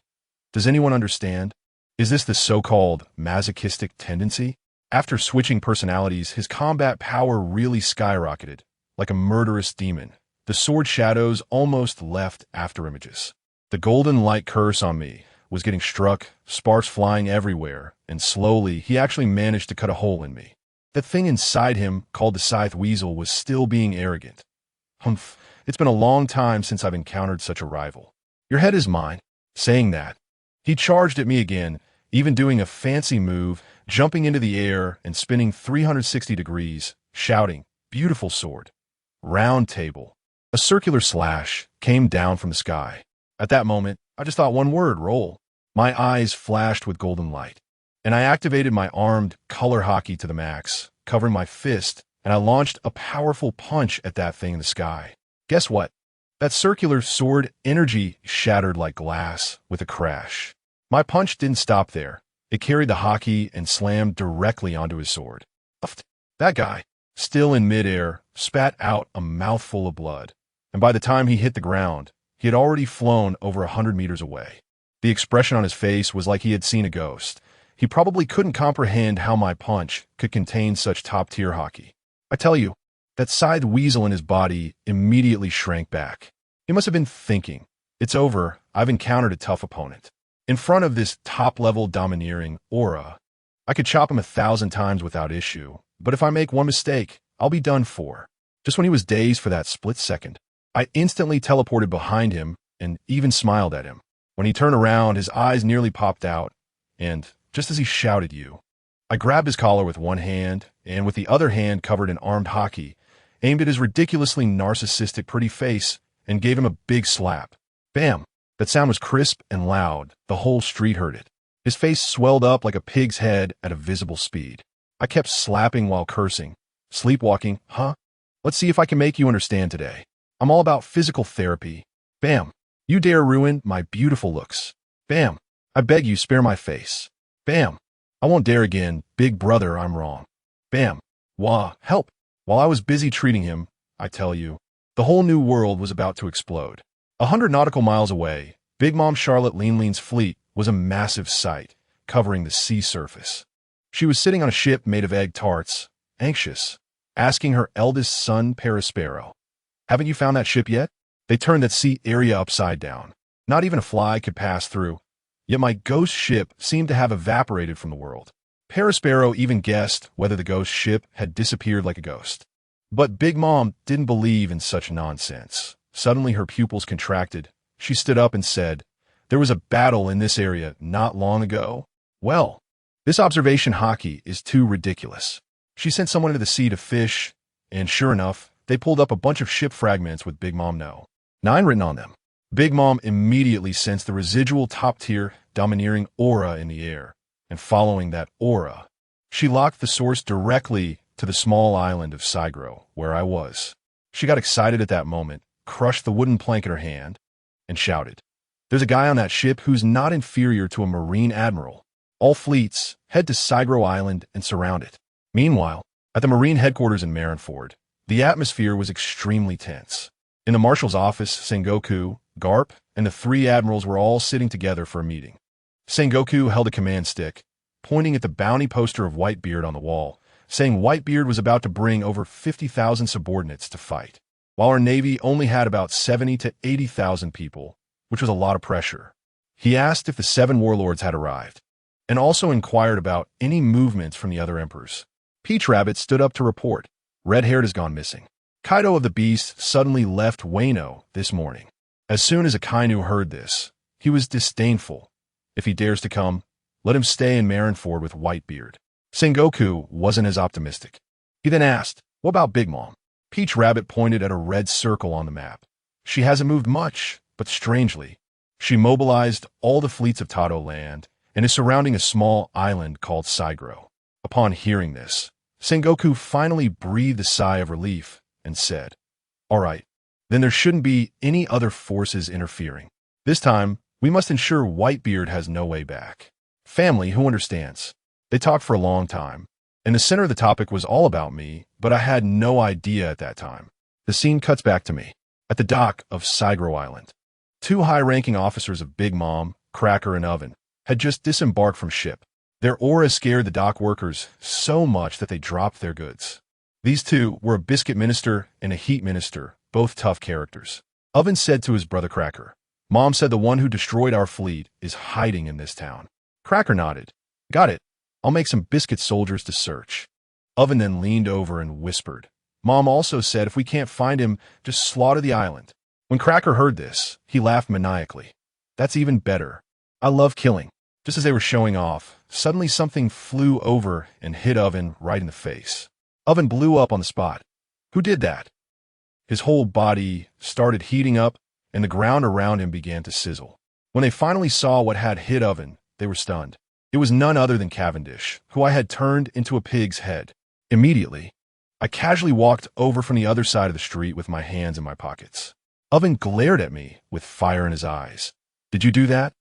Does anyone understand? Is this the so-called masochistic tendency? After switching personalities, his combat power really skyrocketed, like a murderous demon. The sword shadows almost left afterimages. The golden light curse on me was getting struck, sparks flying everywhere, and slowly he actually managed to cut a hole in me. The thing inside him, called the Scythe Weasel, was still being arrogant. Humph, it's been a long time since I've encountered such a rival. Your head is mine. Saying that, he charged at me again, even doing a fancy move, jumping into the air and spinning 360 degrees, shouting, Beautiful sword. Round Table. A circular slash came down from the sky. At that moment, I just thought one word, roll. My eyes flashed with golden light, and I activated my armed color hockey to the max, covering my fist, and I launched a powerful punch at that thing in the sky. Guess what? That circular sword energy shattered like glass with a crash. My punch didn't stop there. It carried the hockey and slammed directly onto his sword. That guy, still in midair, spat out a mouthful of blood, and by the time he hit the ground, he had already flown over 100 meters away. The expression on his face was like he had seen a ghost. He probably couldn't comprehend how my punch could contain such top-tier hockey. I tell you, that scythe weasel in his body immediately shrank back. He must have been thinking, it's over, I've encountered a tough opponent. In front of this top-level domineering aura, I could chop him 1,000 times without issue, but if I make one mistake, I'll be done for. Just when he was dazed for that split second, I instantly teleported behind him and even smiled at him. When he turned around, his eyes nearly popped out, and just as he shouted you, I grabbed his collar with one hand and with the other hand covered in armed hockey, aimed at his ridiculously narcissistic pretty face, and gave him a big slap. Bam! That sound was crisp and loud. The whole street heard it. His face swelled up like a pig's head at a visible speed. I kept slapping while cursing. Sleepwalking, huh? Let's see if I can make you understand today. I'm all about physical therapy. Bam! You dare ruin my beautiful looks. Bam! I beg you, spare my face. Bam! I won't dare again. Big brother, I'm wrong. Bam! Wah, help! While I was busy treating him, I tell you, the whole new world was about to explode. 100 nautical miles away, Big Mom Charlotte Lean's fleet was a massive sight, covering the sea surface. She was sitting on a ship made of egg tarts, anxious, asking her eldest son, Perispero, "Haven't you found that ship yet?" They turned that sea area upside down. Not even a fly could pass through, yet my ghost ship seemed to have evaporated from the world. Perispero even guessed whether the ghost ship had disappeared like a ghost. But Big Mom didn't believe in such nonsense. Suddenly her pupils contracted. She stood up and said, "There was a battle in this area not long ago." Well, this observation hockey is too ridiculous. She sent someone into the sea to fish, and sure enough, they pulled up a bunch of ship fragments with Big Mom 9 written on them. Big Mom immediately sensed the residual top-tier, domineering aura in the air, and following that aura, she locked the source directly to the small island of Sigro, where I was. She got excited at that moment, crushed the wooden plank in her hand, and shouted, "There's a guy on that ship who's not inferior to a Marine Admiral. All fleets head to Sigro Island and surround it." Meanwhile, at the Marine headquarters in Marineford, the atmosphere was extremely tense. In the Marshal's office, Sengoku, Garp, and the 3 admirals were all sitting together for a meeting. Sengoku held a command stick, pointing at the bounty poster of Whitebeard on the wall, saying Whitebeard was about to bring over 50,000 subordinates to fight, while our Navy only had about 70 to 80,000 people, which was a lot of pressure. He asked if the 7 warlords had arrived, and also inquired about any movements from the other emperors. Peach Rabbit stood up to report. Red-haired has gone missing. Kaido of the Beast suddenly left Wano this morning. As soon as Akainu heard this, he was disdainful. If he dares to come, let him stay in Marineford with Whitebeard. Sengoku wasn't as optimistic. He then asked, "What about Big Mom?" Peach Rabbit pointed at a red circle on the map. "She hasn't moved much, but strangely, she mobilized all the fleets of Tado land and is surrounding a small island called Sigro." Upon hearing this, Sengoku finally breathed a sigh of relief and said, "All right, then there shouldn't be any other forces interfering. This time, we must ensure Whitebeard has no way back." Family, who understands? They talked for a long time, and the center of the topic was all about me, but I had no idea at that time. The scene cuts back to me, at the dock of Sigro Island. 2 high-ranking officers of Big Mom, Cracker, and Oven had just disembarked from ship. Their aura scared the dock workers so much that they dropped their goods. These 2 were a biscuit minister and a heat minister, both tough characters. Oven said to his brother Cracker, "Mom said the one who destroyed our fleet is hiding in this town." Cracker nodded. "Got it. I'll make some biscuit soldiers to search." Oven then leaned over and whispered, "Mom also said if we can't find him, just slaughter the island." When Cracker heard this, he laughed maniacally. "That's even better. I love killing." Just as they were showing off, suddenly something flew over and hit Oven right in the face. Oven blew up on the spot. Who did that? His whole body started heating up, and the ground around him began to sizzle. When they finally saw what had hit Oven, they were stunned. It was none other than Cavendish, who I had turned into a pig's head. Immediately, I casually walked over from the other side of the street with my hands in my pockets. Oven glared at me with fire in his eyes. "Did you do that?"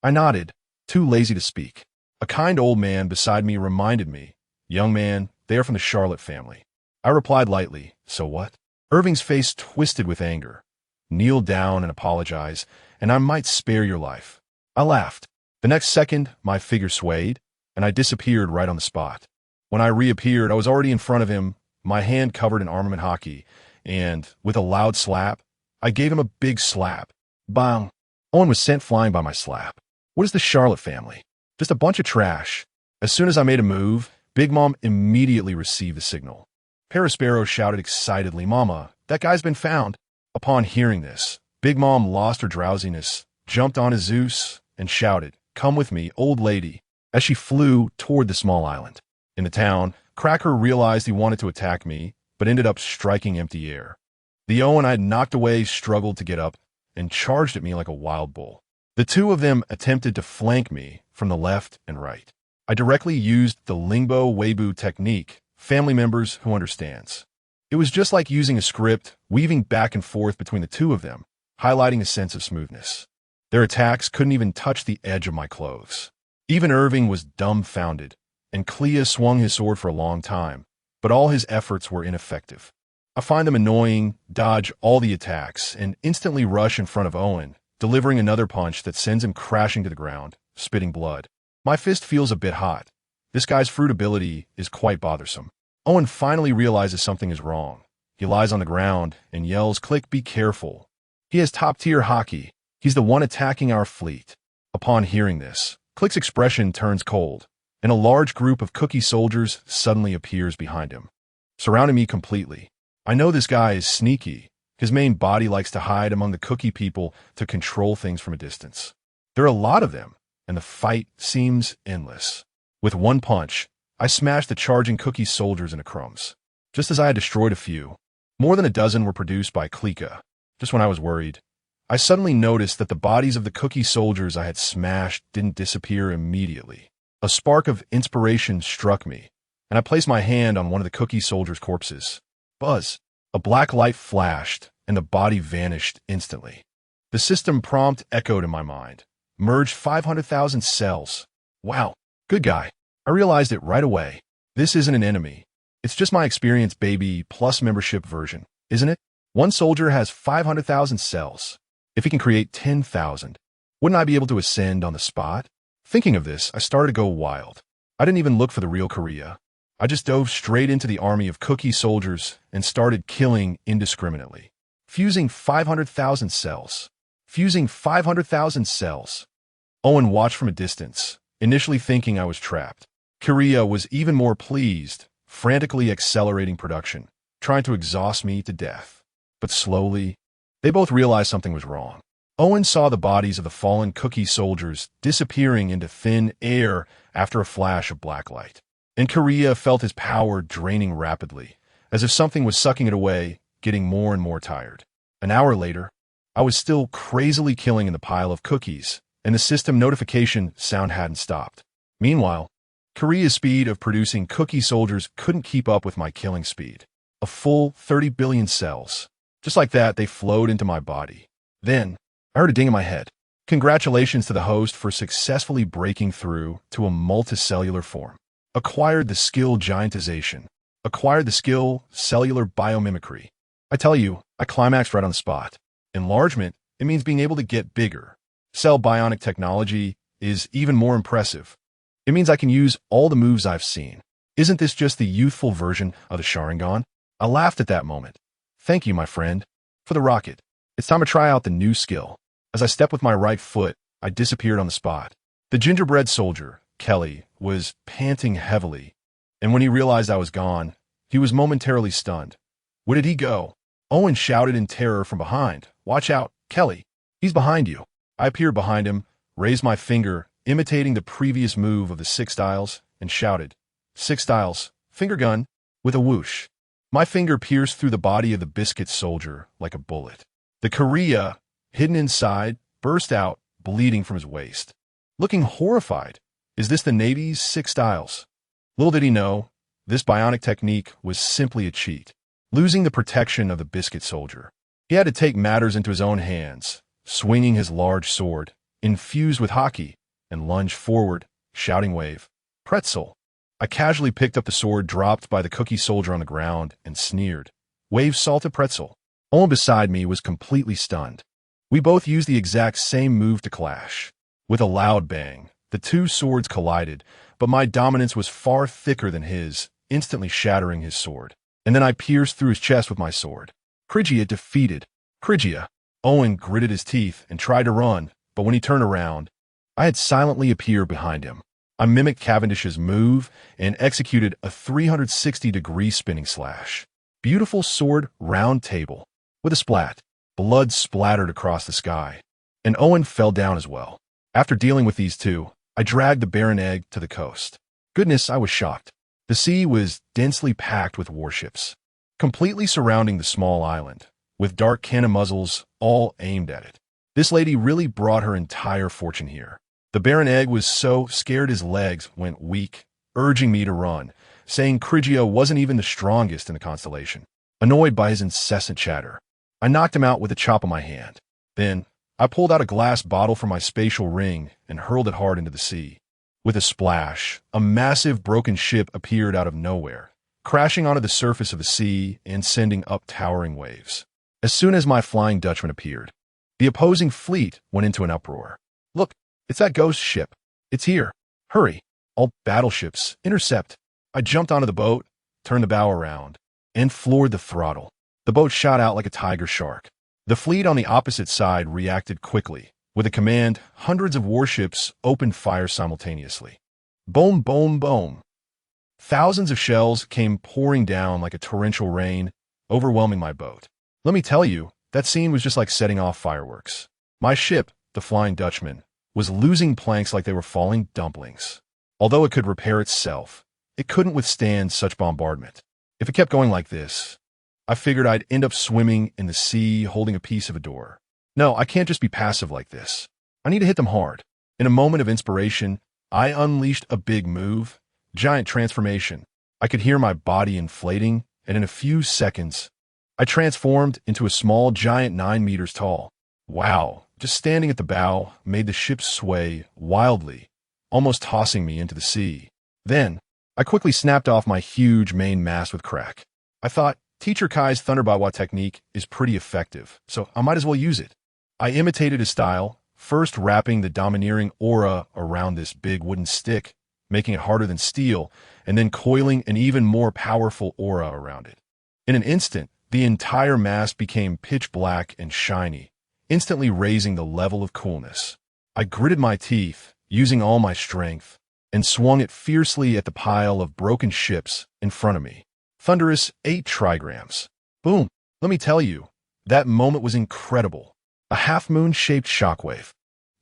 I nodded, too lazy to speak. A kind old man beside me reminded me, "Young man, they are from the Charlotte family." I replied lightly, "So what?" Irving's face twisted with anger. "Kneel down and apologize, and I might spare your life." I laughed. The next second, my figure swayed, and I disappeared right on the spot. When I reappeared, I was already in front of him, my hand covered in armament hockey, and, with a loud slap, I gave him a big slap. Bang! Owen was sent flying by my slap. What is the Charlotte family? Just a bunch of trash. As soon as I made a move, Big Mom immediately received the signal. Perispero shouted excitedly, "Mama, that guy's been found." Upon hearing this, Big Mom lost her drowsiness, jumped on his Zeus, and shouted, "Come with me, old lady," as she flew toward the small island. In the town, Cracker realized he wanted to attack me, but ended up striking empty air. The Owen I had knocked away struggled to get up and charged at me like a wild bull. The two of them attempted to flank me from the left and right. I directly used the Lingbo Weibo technique, family members who understands. It was just like using a script, weaving back and forth between the two of them, highlighting a sense of smoothness. Their attacks couldn't even touch the edge of my clothes. Even Irving was dumbfounded, and Clea swung his sword for a long time, but all his efforts were ineffective. I find them annoying, dodge all the attacks, and instantly rush in front of Owen, delivering another punch that sends him crashing to the ground, spitting blood. My fist feels a bit hot. This guy's fruit ability is quite bothersome. Owen finally realizes something is wrong. He lies on the ground and yells, "Click, be careful." He has top-tier hockey. He's the one attacking our fleet. Upon hearing this, Click's expression turns cold, and a large group of Cookie soldiers suddenly appears behind him, surrounding me completely. I know this guy is sneaky. His main body likes to hide among the Cookie people to control things from a distance. There are a lot of them, and the fight seems endless. With one punch, I smashed the charging Cookie soldiers into crumbs. Just as I had destroyed a few, more than a dozen were produced by Klika. Just when I was worried, I suddenly noticed that the bodies of the Cookie soldiers I had smashed didn't disappear immediately. A spark of inspiration struck me, and I placed my hand on one of the Cookie soldiers' corpses. Buzz! A black light flashed, and the body vanished instantly. The system prompt echoed in my mind. Merged 500,000 cells. Wow, good guy. I realized it right away. This isn't an enemy. It's just my experience baby plus membership version, isn't it? One soldier has 500,000 cells. If he can create 10,000, wouldn't I be able to ascend on the spot? Thinking of this, I started to go wild. I didn't even look for the real Korea. I just dove straight into the army of Cookie soldiers and started killing indiscriminately. Fusing 500,000 cells. Fusing 500,000 cells. Owen watched from a distance, initially thinking I was trapped. Korea was even more pleased, frantically accelerating production, trying to exhaust me to death. But slowly, they both realized something was wrong. Owen saw the bodies of the fallen Cookie soldiers disappearing into thin air after a flash of black light. And Korea felt his power draining rapidly, as if something was sucking it away, getting more and more tired. An hour later, I was still crazily killing in the pile of cookies, and the system notification sound hadn't stopped. Meanwhile, Korea's speed of producing Cookie soldiers couldn't keep up with my killing speed. A full 30 billion cells. Just like that, they flowed into my body. Then, I heard a ding in my head. Congratulations to the host for successfully breaking through to a multicellular form. Acquired the skill giantization. Acquired the skill cellular biomimicry. I tell you, I climaxed right on the spot. Enlargement, it means being able to get bigger. Cell bionic technology is even more impressive. It means I can use all the moves I've seen. Isn't this just the youthful version of the Sharingan? I laughed at that moment. Thank you, my friend, for the rocket. It's time to try out the new skill. As I stepped with my right foot, I disappeared on the spot. The gingerbread soldier, Kelly, was panting heavily, and when he realized I was gone, he was momentarily stunned. Where did he go? Owen shouted in terror from behind. Watch out, Kelly. He's behind you. I appeared behind him, raised my finger, imitating the previous move of the Six Styles, and shouted, Six Styles, finger gun, with a whoosh. My finger pierced through the body of the biscuit soldier like a bullet. The Korea, hidden inside, burst out, bleeding from his waist. Looking horrified. Is this the Navy's 6 styles? Little did he know, this bionic technique was simply a cheat, losing the protection of the biscuit soldier. He had to take matters into his own hands, swinging his large sword, infused with hockey, and lunge forward, shouting wave. Pretzel. I casually picked up the sword dropped by the cookie soldier on the ground and sneered. Wave salted pretzel. Owen beside me was completely stunned. We both used the exact same move to clash. With a loud bang, the two swords collided, but my dominance was far thicker than his, instantly shattering his sword. And then I pierced through his chest with my sword. Phrygia defeated. Phrygia. Owen gritted his teeth and tried to run, but when he turned around, I had silently appeared behind him. I mimicked Cavendish's move and executed a 360-degree spinning slash. Beautiful sword round table. With a splat, blood splattered across the sky, and Owen fell down as well. After dealing with these two, I dragged the barren egg to the coast. Goodness, I was shocked. The sea was densely packed with warships, completely surrounding the small island, with dark cannon muzzles all aimed at it. This lady really brought her entire fortune here. The barren egg was so scared his legs went weak, urging me to run, saying Phrygia wasn't even the strongest in the constellation. Annoyed by his incessant chatter, I knocked him out with a chop of my hand. Then, I pulled out a glass bottle from my spatial ring and hurled it hard into the sea. With a splash, a massive broken ship appeared out of nowhere, crashing onto the surface of the sea and sending up towering waves. As soon as my Flying Dutchman appeared, the opposing fleet went into an uproar. Look, it's that ghost ship. It's here. Hurry. All battleships, intercept. I jumped onto the boat, turned the bow around, and floored the throttle. The boat shot out like a tiger shark. The fleet on the opposite side reacted quickly. With a command, hundreds of warships opened fire simultaneously. Boom, boom, boom. Thousands of shells came pouring down like a torrential rain, overwhelming my boat. Let me tell you, that scene was just like setting off fireworks. My ship, the Flying Dutchman, was losing planks like they were falling dumplings. Although it could repair itself, it couldn't withstand such bombardment. If it kept going like this, I figured I'd end up swimming in the sea holding a piece of a door. No, I can't just be passive like this. I need to hit them hard. In a moment of inspiration, I unleashed a big move, giant transformation. I could hear my body inflating, and in a few seconds, I transformed into a small giant 9 meters tall. Wow, just standing at the bow made the ship sway wildly, almost tossing me into the sea. Then, I quickly snapped off my huge main mast with crack. I thought, Teacher Kai's Thunderbawa technique is pretty effective, so I might as well use it. I imitated his style, first wrapping the domineering aura around this big wooden stick, making it harder than steel, and then coiling an even more powerful aura around it. In an instant, the entire mast became pitch black and shiny, instantly raising the level of coolness. I gritted my teeth, using all my strength, and swung it fiercely at the pile of broken ships in front of me. Thunderous 8 trigrams. Boom. Let me tell you, that moment was incredible. A half-moon-shaped shockwave,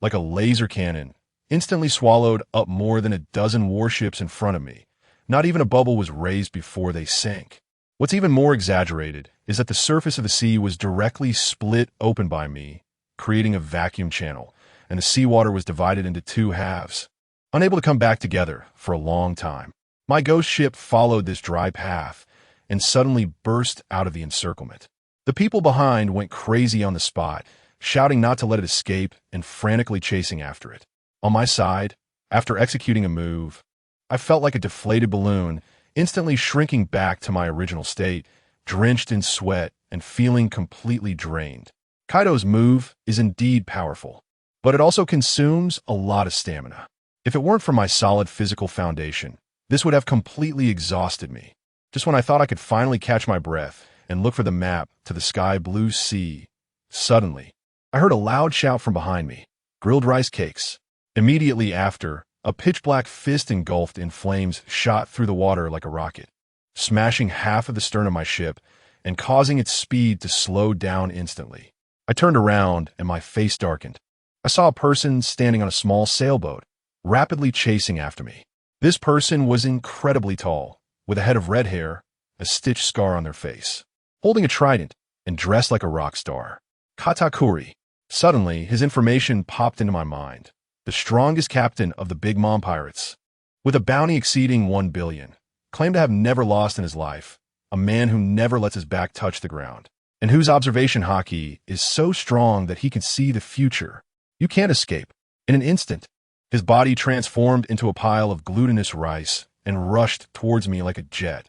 like a laser cannon, instantly swallowed up more than a dozen warships in front of me. Not even a bubble was raised before they sank. What's even more exaggerated is that the surface of the sea was directly split open by me, creating a vacuum channel, and the seawater was divided into 2 halves, unable to come back together for a long time. My ghost ship followed this dry path and suddenly burst out of the encirclement. The people behind went crazy on the spot, shouting not to let it escape and frantically chasing after it. On my side, after executing a move, I felt like a deflated balloon, instantly shrinking back to my original state, drenched in sweat and feeling completely drained. Kaido's move is indeed powerful, but it also consumes a lot of stamina. If it weren't for my solid physical foundation, this would have completely exhausted me. Just when I thought I could finally catch my breath and look for the map to the sky blue sea, suddenly, I heard a loud shout from behind me, grilled rice cakes. Immediately after, a pitch-black fist engulfed in flames shot through the water like a rocket, smashing half of the stern of my ship and causing its speed to slow down instantly. I turned around and my face darkened. I saw a person standing on a small sailboat, rapidly chasing after me. This person was incredibly tall, with a head of red hair, a stitched scar on their face, holding a trident, and dressed like a rock star. Katakuri. Suddenly, his information popped into my mind. The strongest captain of the Big Mom Pirates, with a bounty exceeding 1 billion, claimed to have never lost in his life, a man who never lets his back touch the ground, and whose observation haki is so strong that he can see the future. You can't escape. In an instant, his body transformed into a pile of glutinous rice and rushed towards me like a jet,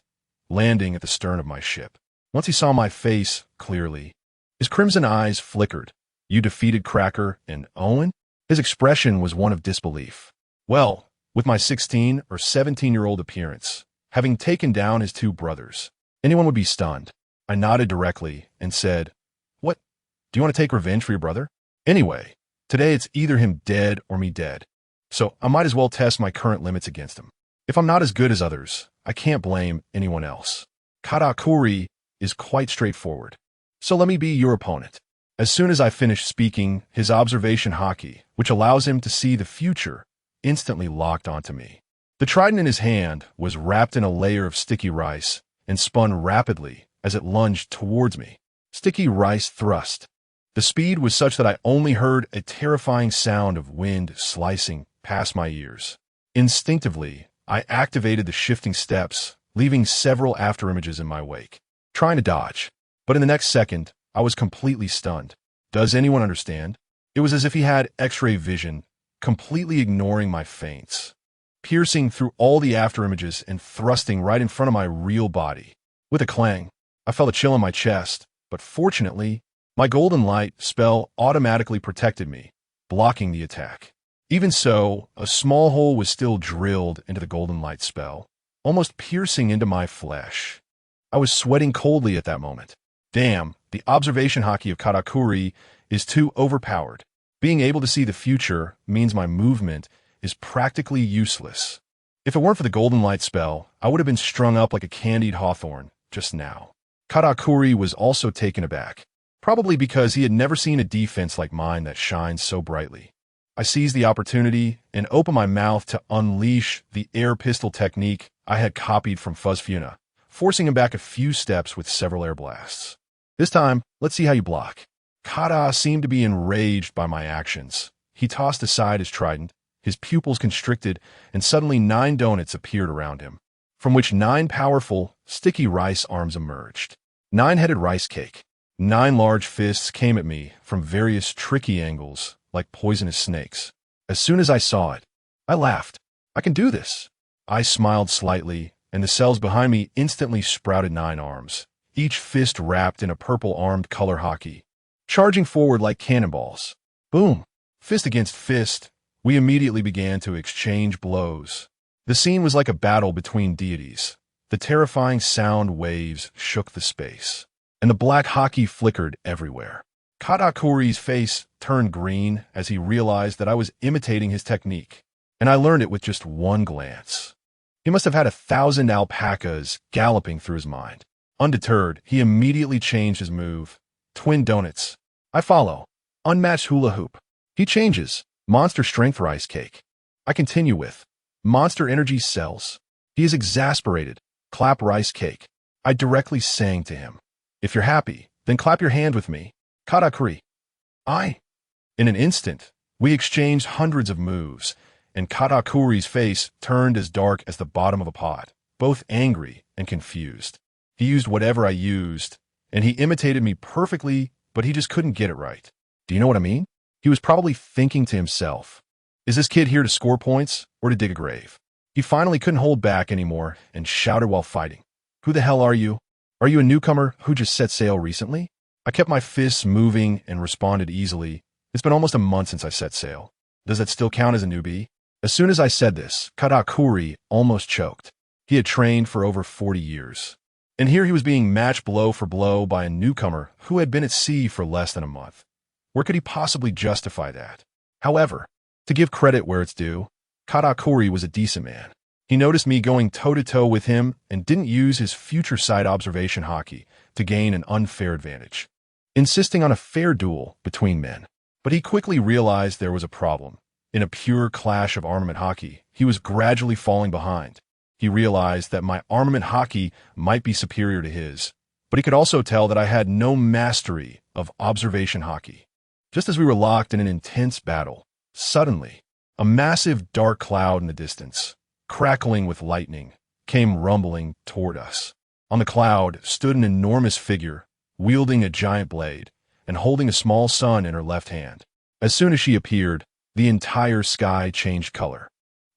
landing at the stern of my ship. Once he saw my face clearly, his crimson eyes flickered. You defeated Cracker and Owen? His expression was one of disbelief. Well, with my 16 or 17-year-old appearance, having taken down his 2 brothers, anyone would be stunned. I nodded directly and said, "What? Do you want to take revenge for your brother? Anyway, today it's either him dead or me dead, so I might as well test my current limits against him. If I'm not as good as others, I can't blame anyone else. Katakuri is quite straightforward, so let me be your opponent." As soon as I finished speaking, his observation haki, which allows him to see the future, instantly locked onto me. The trident in his hand was wrapped in a layer of sticky rice and spun rapidly as it lunged towards me. Sticky rice thrust. The speed was such that I only heard a terrifying sound of wind slicing past my ears. Instinctively, I activated the shifting steps, leaving several afterimages in my wake, trying to dodge. But in the next second, I was completely stunned. Does anyone understand? It was as if he had X-ray vision, completely ignoring my feints, piercing through all the afterimages and thrusting right in front of my real body. With a clang, I felt a chill in my chest, but fortunately, my golden light spell automatically protected me, blocking the attack. Even so, a small hole was still drilled into the golden light spell, almost piercing into my flesh. I was sweating coldly at that moment. Damn, the observation haki of Katakuri is too overpowered. Being able to see the future means my movement is practically useless. If it weren't for the golden light spell, I would have been strung up like a candied hawthorn just now. Katakuri was also taken aback, probably because he had never seen a defense like mine that shines so brightly. I seized the opportunity and opened my mouth to unleash the air pistol technique I had copied from Fuzzfuna, forcing him back a few steps with several air blasts. This time, let's see how you block. Kada seemed to be enraged by my actions. He tossed aside his trident, his pupils constricted, and suddenly 9 donuts appeared around him, from which 9 powerful, sticky rice arms emerged. 9-headed rice cake. 9 large fists came at me from various tricky angles, like poisonous snakes. As soon as I saw it, I laughed. I can do this. I smiled slightly, and the cells behind me instantly sprouted 9 arms, each fist wrapped in a purple armed color haki, charging forward like cannonballs. Boom! Fist against fist, we immediately began to exchange blows. The scene was like a battle between deities. The terrifying sound waves shook the space, and the black haki flickered everywhere. Katakuri's face turned green as he realized that I was imitating his technique, and I learned it with just one glance. He must have had 1,000 alpacas galloping through his mind. Undeterred, he immediately changed his move. Twin donuts. I follow. Unmatched hula hoop. He changes. Monster strength rice cake. I continue with monster energy cells. He is exasperated. Clap rice cake. I directly sang to him. If you're happy, then clap your hand with me. Katakuri. In an instant, we exchanged hundreds of moves, and Katakuri's face turned as dark as the bottom of a pot, both angry and confused. He used whatever I used, and he imitated me perfectly, but he just couldn't get it right. Do you know what I mean? He was probably thinking to himself, is this kid here to score points or to dig a grave? He finally couldn't hold back anymore and shouted while fighting. Who the hell are you? Are you a newcomer who just set sail recently? I kept my fists moving and responded easily. It's been almost a month since I set sail. Does that still count as a newbie? As soon as I said this, Katakuri almost choked. He had trained for over 40 years. And here he was being matched blow for blow by a newcomer who had been at sea for less than a month. Where could he possibly justify that? However, to give credit where it's due, Katakuri was a decent man. He noticed me going toe-to-toe with him and didn't use his future sight observation haki to gain an unfair advantage, insisting on a fair duel between men. But he quickly realized there was a problem. In a pure clash of armament haki, he was gradually falling behind. He realized that my armament haki might be superior to his, but he could also tell that I had no mastery of observation haki. Just as we were locked in an intense battle, suddenly, a massive dark cloud in the distance, crackling with lightning, came rumbling toward us. On the cloud stood an enormous figure, wielding a giant blade and holding a small sun in her left hand. As soon as she appeared, the entire sky changed color.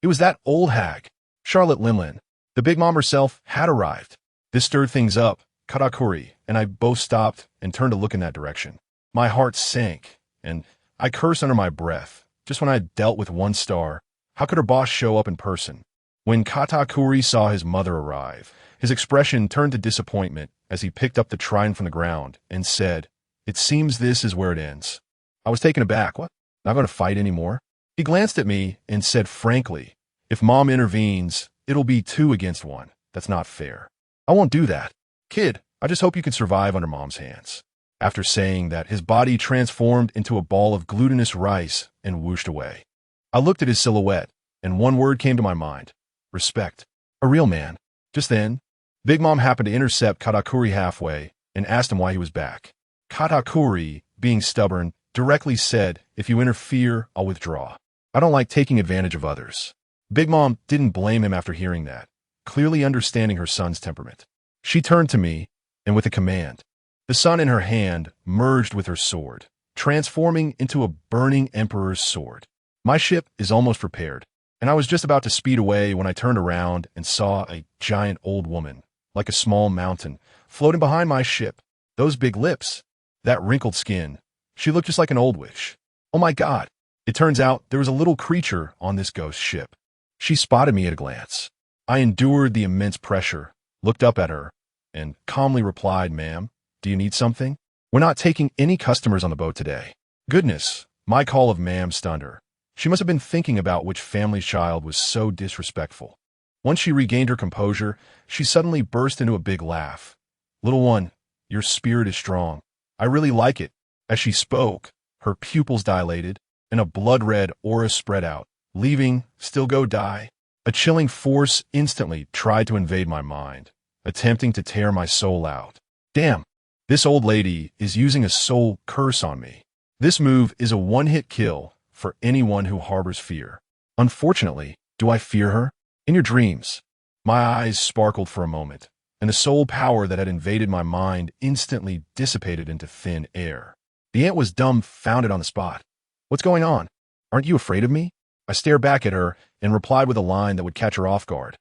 It was that old hag, Charlotte Limlin. The Big Mom herself had arrived. This stirred things up. Katakuri and I both stopped and turned to look in that direction. My heart sank, and I cursed under my breath. Just when I had dealt with one star, how could her boss show up in person? When Katakuri saw his mother arrive, his expression turned to disappointment as he picked up the trident from the ground and said, "It seems this is where it ends." I was taken aback. What? Not going to fight anymore? He glanced at me and said frankly, "If Mom intervenes, it'll be 2 against 1. That's not fair. I won't do that. Kid, I just hope you can survive under Mom's hands." After saying that, his body transformed into a ball of glutinous rice and whooshed away. I looked at his silhouette, and one word came to my mind: respect. A real man. Just then, Big Mom happened to intercept Katakuri halfway and asked him why he was back. Katakuri, being stubborn, directly said, "If you interfere, I'll withdraw. I don't like taking advantage of others." Big Mom didn't blame him after hearing that, clearly understanding her son's temperament. She turned to me, and with a command, the sun in her hand merged with her sword, transforming into a burning emperor's sword. My ship is almost prepared, and I was just about to speed away when I turned around and saw a giant old woman, like a small mountain, floating behind my ship. Those big lips, that wrinkled skin, she looked just like an old witch. Oh my God! It turns out there was a little creature on this ghost ship. She spotted me at a glance. I endured the immense pressure, looked up at her, and calmly replied, "Ma'am, do you need something? We're not taking any customers on the boat today." Goodness, my call of ma'am stunned her. She must have been thinking about which family's child was so disrespectful. Once she regained her composure, she suddenly burst into a big laugh. "Little one, your spirit is strong. I really like it." As she spoke, her pupils dilated, and a blood-red aura spread out, leaving, "Still go die." A chilling force instantly tried to invade my mind, attempting to tear my soul out. Damn, this old lady is using a soul curse on me. This move is a one-hit kill for anyone who harbors fear. Unfortunately, do I fear her? In your dreams, my eyes sparkled for a moment, and the soul power that had invaded my mind instantly dissipated into thin air. The ant was dumbfounded on the spot. "What's going on? Aren't you afraid of me?" I stared back at her and replied with a line that would catch her off guard.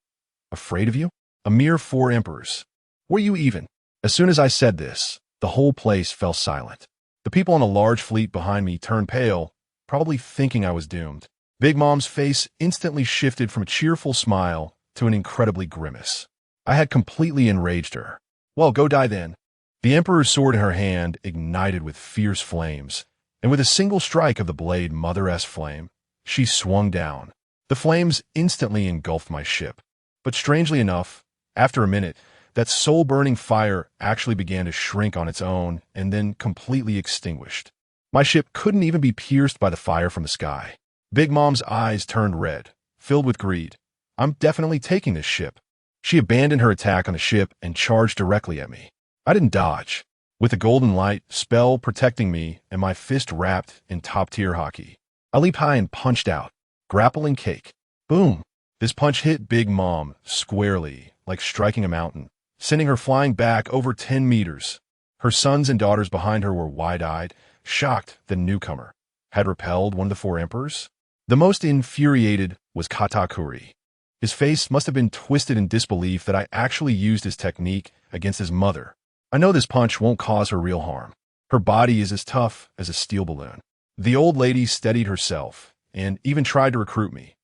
"Afraid of you? A mere 4 emperors. Were you even?" As soon as I said this, the whole place fell silent. The people on a large fleet behind me turned pale, probably thinking I was doomed. Big Mom's face instantly shifted from a cheerful smile to an incredibly grimace. I had completely enraged her. "Well, go die then." The Emperor's sword in her hand ignited with fierce flames, and with a single strike of the blade Mother-S flame, she swung down. The flames instantly engulfed my ship. But strangely enough, after a minute, that soul-burning fire actually began to shrink on its own and then completely extinguished. My ship couldn't even be pierced by the fire from the sky. Big Mom's eyes turned red, filled with greed. "I'm definitely taking this ship." She abandoned her attack on the ship and charged directly at me. I didn't dodge. With the golden light spell protecting me and my fist wrapped in top-tier hockey, I leaped high and punched out. Grappling cake. Boom! This punch hit Big Mom squarely, like striking a mountain, sending her flying back over 10 meters. Her sons and daughters behind her were wide-eyed, shocked the newcomer had repelled one of the 4 emperors. The most infuriated was Katakuri. His face must have been twisted in disbelief that I actually used his technique against his mother. I know this punch won't cause her real harm. Her body is as tough as a steel balloon. The old lady steadied herself and even tried to recruit me.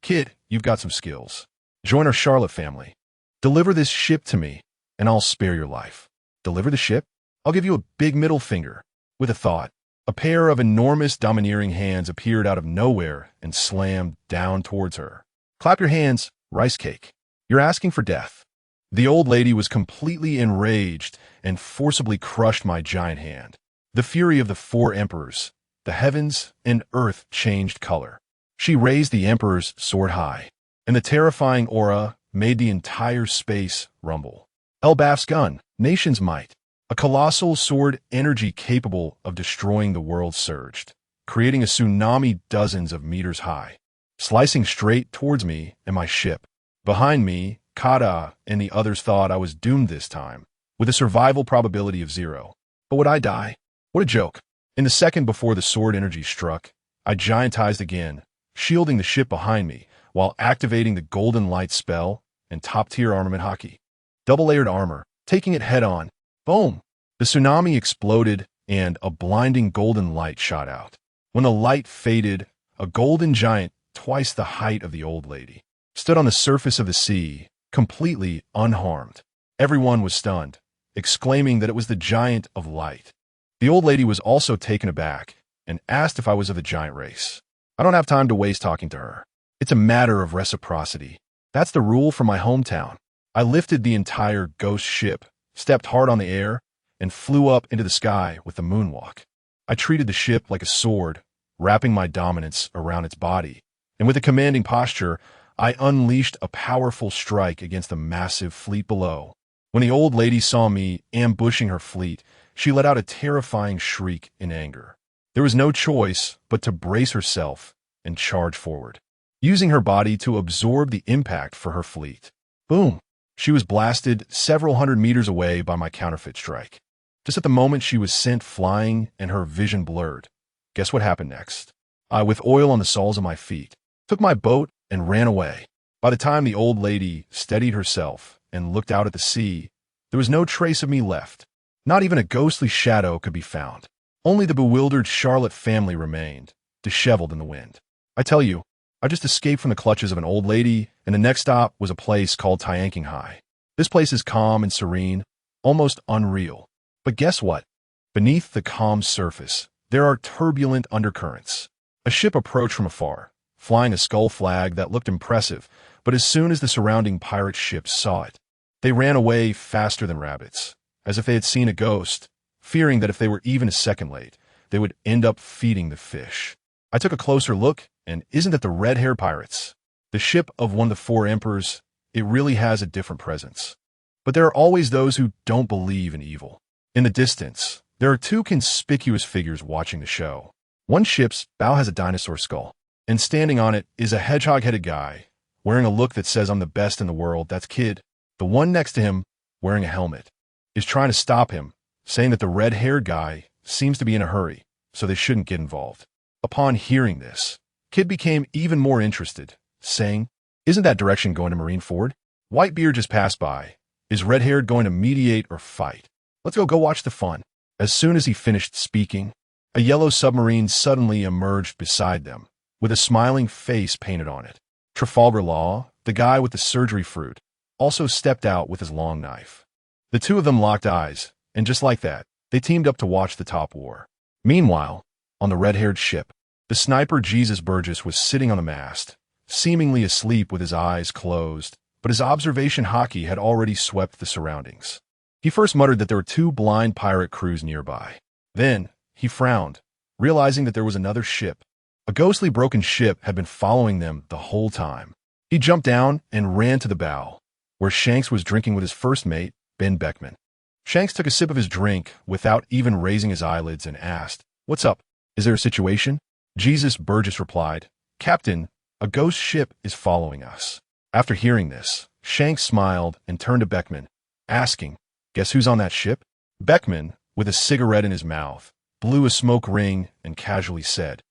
"Kid, you've got some skills. Join our Charlotte family. Deliver this ship to me, and I'll spare your life." "Deliver the ship? I'll give you a big middle finger." With a thought, a pair of enormous domineering hands appeared out of nowhere and slammed down towards her. "Clap your hands, rice cake. You're asking for death." The old lady was completely enraged and forcibly crushed my giant hand. The fury of the 4 emperors, the heavens and earth changed color. She raised the emperor's sword high, and the terrifying aura made the entire space rumble. Elbaf's gun, nation's might. A colossal sword energy capable of destroying the world surged, creating a tsunami dozens of meters high, slicing straight towards me and my ship. Behind me, Kaido and the others thought I was doomed this time, with a survival probability of 0. But would I die? What a joke. In the second before the sword energy struck, I giantized again, shielding the ship behind me while activating the golden light spell and top-tier armament hockey. Double-layered armor, taking it head-on. Boom! The tsunami exploded and a blinding golden light shot out. When the light faded, a golden giant, twice the height of the old lady, stood on the surface of the sea, completely unharmed. Everyone was stunned, exclaiming that it was the giant of light. The old lady was also taken aback and asked if I was of the giant race. I don't have time to waste talking to her. It's a matter of reciprocity. That's the rule for my hometown. I lifted the entire ghost ship, stepped hard on the air, and flew up into the sky with the moonwalk. I treated the ship like a sword, wrapping my dominance around its body, and with a commanding posture, I unleashed a powerful strike against the massive fleet below. When the old lady saw me ambushing her fleet, she let out a terrifying shriek in anger. There was no choice but to brace herself and charge forward, using her body to absorb the impact for her fleet. Boom! She was blasted several hundred meters away by my counterfeit strike. Just at the moment she was sent flying and her vision blurred. Guess what happened next? I, with oil on the soles of my feet, took my boat and ran away. By the time the old lady steadied herself and looked out at the sea, there was no trace of me left. Not even a ghostly shadow could be found. Only the bewildered Charlotte family remained, disheveled in the wind. I tell you, I just escaped from the clutches of an old lady, and the next stop was a place called High. This place is calm and serene, almost unreal. But guess what? Beneath the calm surface, there are turbulent undercurrents. A ship approached from afar, flying a skull flag that looked impressive, but as soon as the surrounding pirate ships saw it, they ran away faster than rabbits, as if they had seen a ghost, fearing that if they were even a second late, they would end up feeding the fish. I took a closer look, and isn't it the red-haired pirates? The ship of one of the 4 emperors, it really has a different presence. But there are always those who don't believe in evil. In the distance, there are 2 conspicuous figures watching the show. One ship's bow has a dinosaur skull, and standing on it is a hedgehog-headed guy, wearing a look that says I'm the best in the world. That's Kid. The one next to him, wearing a helmet, is trying to stop him, saying that the red-haired guy seems to be in a hurry, so they shouldn't get involved. Upon hearing this, Kid became even more interested, saying, "Isn't that direction going to Marineford? Whitebeard just passed by. Is red-haired going to mediate or fight? Let's go watch the fun." As soon as he finished speaking, a yellow submarine suddenly emerged beside them, with a smiling face painted on it. Trafalgar Law, the guy with the surgery fruit, also stepped out with his long knife. The 2 of them locked eyes, and just like that, they teamed up to watch the top war. Meanwhile, on the red-haired ship, the sniper Jesus Burgess was sitting on the mast, seemingly asleep with his eyes closed, but his observation hockey had already swept the surroundings. He first muttered that there were 2 blind pirate crews nearby. Then, he frowned, realizing that there was another ship. A ghostly broken ship had been following them the whole time. He jumped down and ran to the bow, where Shanks was drinking with his first mate, Ben Beckman. Shanks took a sip of his drink without even raising his eyelids and asked, "What's up? Is there a situation?" Jesus Burgess replied, "Captain, a ghost ship is following us." After hearing this, Shanks smiled and turned to Beckman, asking, "Guess who's on that ship?" Beckman, with a cigarette in his mouth, blew a smoke ring and casually said,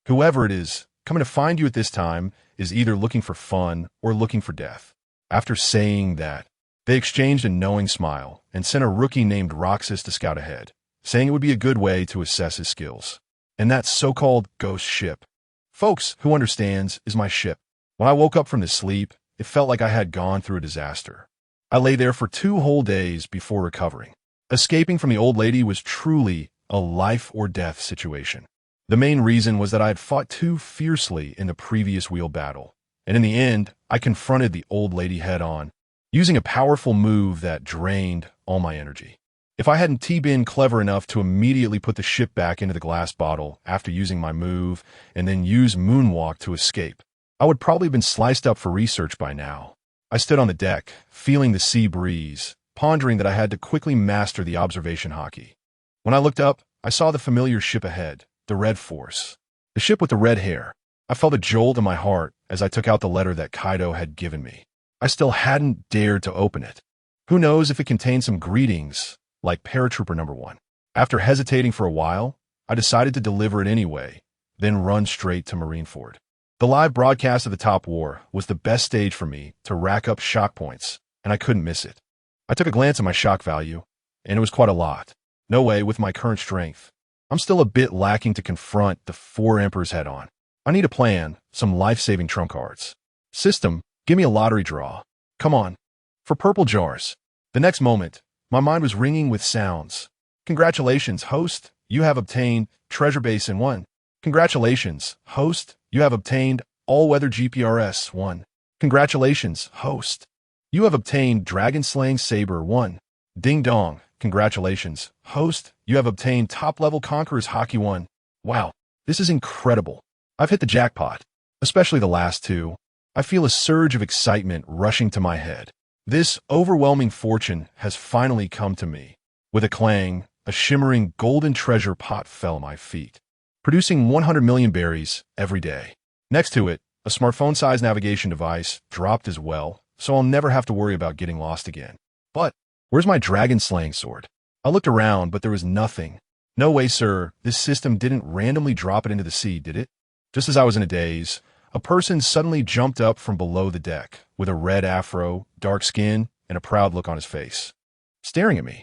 "Whoever it is, coming to find you at this time is either looking for fun or looking for death." After saying that, they exchanged a knowing smile and sent a rookie named Roxas to scout ahead, saying it would be a good way to assess his skills. And that so-called ghost ship, folks, who understands, is my ship. When I woke up from this sleep, it felt like I had gone through a disaster. I lay there for 2 whole days before recovering. Escaping from the old lady was truly a life-or-death situation. The main reason was that I had fought too fiercely in the previous wheel battle, and in the end, I confronted the old lady head-on, using a powerful move that drained all my energy. If I hadn't been clever enough to immediately put the ship back into the glass bottle after using my move and then use Moonwalk to escape, I would probably have been sliced up for research by now. I stood on the deck, feeling the sea breeze, pondering that I had to quickly master the observation hockey. When I looked up, I saw the familiar ship ahead, the Red Force. The ship with the red hair. I felt a jolt in my heart as I took out the letter that Kaido had given me. I still hadn't dared to open it. Who knows if it contained some greetings, like Paratrooper Number 1. After hesitating for a while, I decided to deliver it anyway, then run straight to Marineford. The live broadcast of the Top War was the best stage for me to rack up shock points, and I couldn't miss it. I took a glance at my shock value, and it was quite a lot. No way with my current strength. I'm still a bit lacking to confront the 4 Emperors head-on. I need a plan, some life-saving trump cards. System, give me a lottery draw. Come on. For purple jars. The next moment, my mind was ringing with sounds. Congratulations, host. You have obtained Treasure Basin 1. Congratulations, host. You have obtained All-Weather GPRS 1. Congratulations, host. You have obtained Dragon Slaying Saber 1. Ding dong. Congratulations, host. You have obtained Top-Level Conqueror's Hockey 1. Wow, this is incredible. I've hit the jackpot, especially the last 2. I feel a surge of excitement rushing to my head. This overwhelming fortune has finally come to me. With a clang, a shimmering golden treasure pot fell at my feet, producing 100 million berries every day. Next to it, a smartphone-sized navigation device dropped as well, so I'll never have to worry about getting lost again. But where's my dragon-slaying sword? I looked around, but there was nothing. No way, sir. This system didn't randomly drop it into the sea, did it? Just as I was in a daze, a person suddenly jumped up from below the deck, with a red afro, dark skin, and a proud look on his face, staring at me.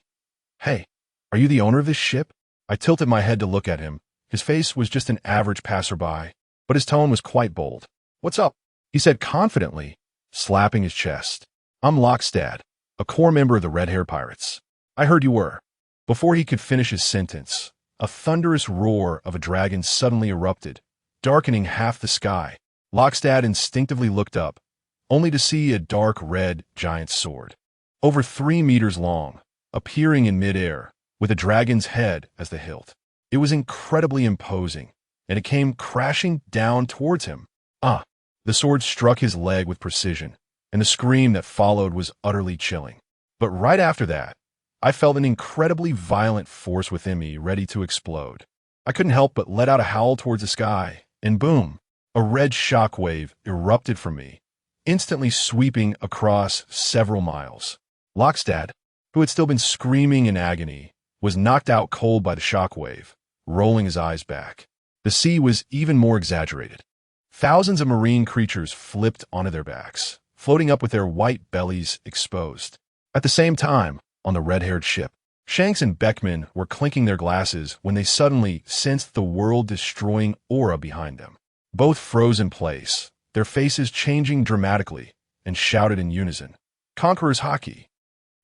Hey, are you the owner of this ship? I tilted my head to look at him. His face was just an average passerby, but his tone was quite bold. What's up? He said confidently, slapping his chest. I'm Lockstad, a core member of the Red-Haired Pirates. I heard you were. Before he could finish his sentence, a thunderous roar of a dragon suddenly erupted, darkening half the sky. Lockstad instinctively looked up, only to see a dark red giant sword, over 3 meters long, appearing in midair, with a dragon's head as the hilt. It was incredibly imposing, and it came crashing down towards him. The sword struck his leg with precision, and the scream that followed was utterly chilling. But right after that, I felt an incredibly violent force within me ready to explode. I couldn't help but let out a howl towards the sky, and boom, a red shockwave erupted from me, instantly sweeping across several miles. Lockstad, who had still been screaming in agony, was knocked out cold by the shockwave, rolling his eyes back. The sea was even more exaggerated. Thousands of marine creatures flipped onto their backs, floating up with their white bellies exposed. At the same time, on the red-haired ship, Shanks and Beckman were clinking their glasses when they suddenly sensed the world-destroying aura behind them. Both froze in place, their faces changing dramatically, and shouted in unison, "Conqueror's Hockey!"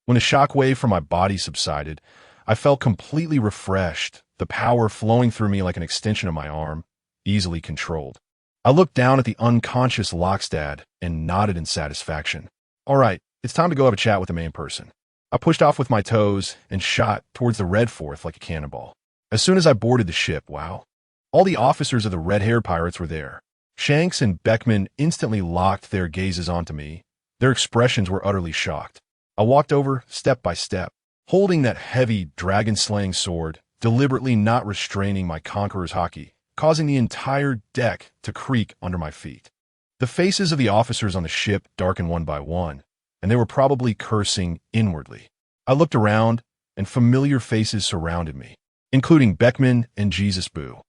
When the shockwave from my body subsided, I felt completely refreshed, the power flowing through me like an extension of my arm, easily controlled. I looked down at the unconscious Lockstad and nodded in satisfaction. All right, it's time to go have a chat with the main person. I pushed off with my toes and shot towards the Red Fourth like a cannonball. As soon as I boarded the ship, wow, all the officers of the Red-Haired Pirates were there. Shanks and Beckman instantly locked their gazes onto me. Their expressions were utterly shocked. I walked over step by step, holding that heavy dragon-slaying sword, deliberately not restraining my Conqueror's Hockey, causing the entire deck to creak under my feet. The faces of the officers on the ship darkened one by one, and they were probably cursing inwardly. I looked around, and familiar faces surrounded me, including Beckman and Jesus Boo.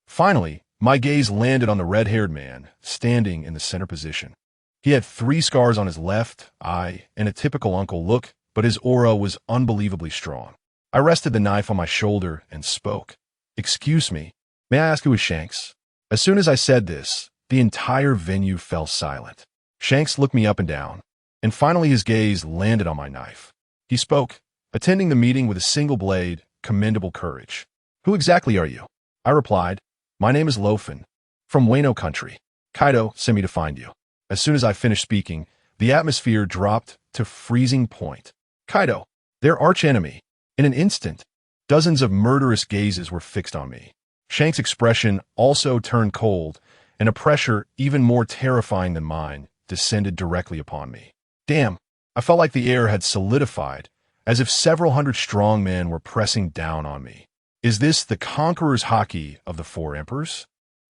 Finally, my gaze landed on the red-haired man, standing in the center position. He had 3 scars on his left eye and a typical uncle look, but his aura was unbelievably strong. I rested the knife on my shoulder and spoke. "Excuse me, may I ask who is Shanks?" As soon as I said this, the entire venue fell silent. Shanks looked me up and down, and finally his gaze landed on my knife. He spoke, attending the meeting with a single blade, commendable courage. "Who exactly are you?" I replied, "My name is Luo Fan, from Wano country. Kaido sent me to find you." As soon as I finished speaking, the atmosphere dropped to freezing point. Kaido, their archenemy. In an instant, dozens of murderous gazes were fixed on me. Shank's expression also turned cold, and a pressure even more terrifying than mine descended directly upon me. Damn, I felt like the air had solidified as if several hundred strong men were pressing down on me. Is this the conqueror's haki of the four emperors?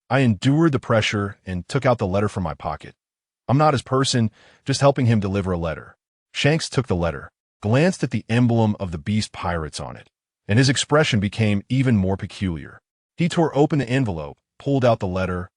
I endured the pressure and took out the letter from my pocket. I'm not his person, just helping him deliver a letter. Shanks took the letter, glanced at the emblem of the beast pirates on it, and his expression became even more peculiar. He tore open the envelope, pulled out the letter,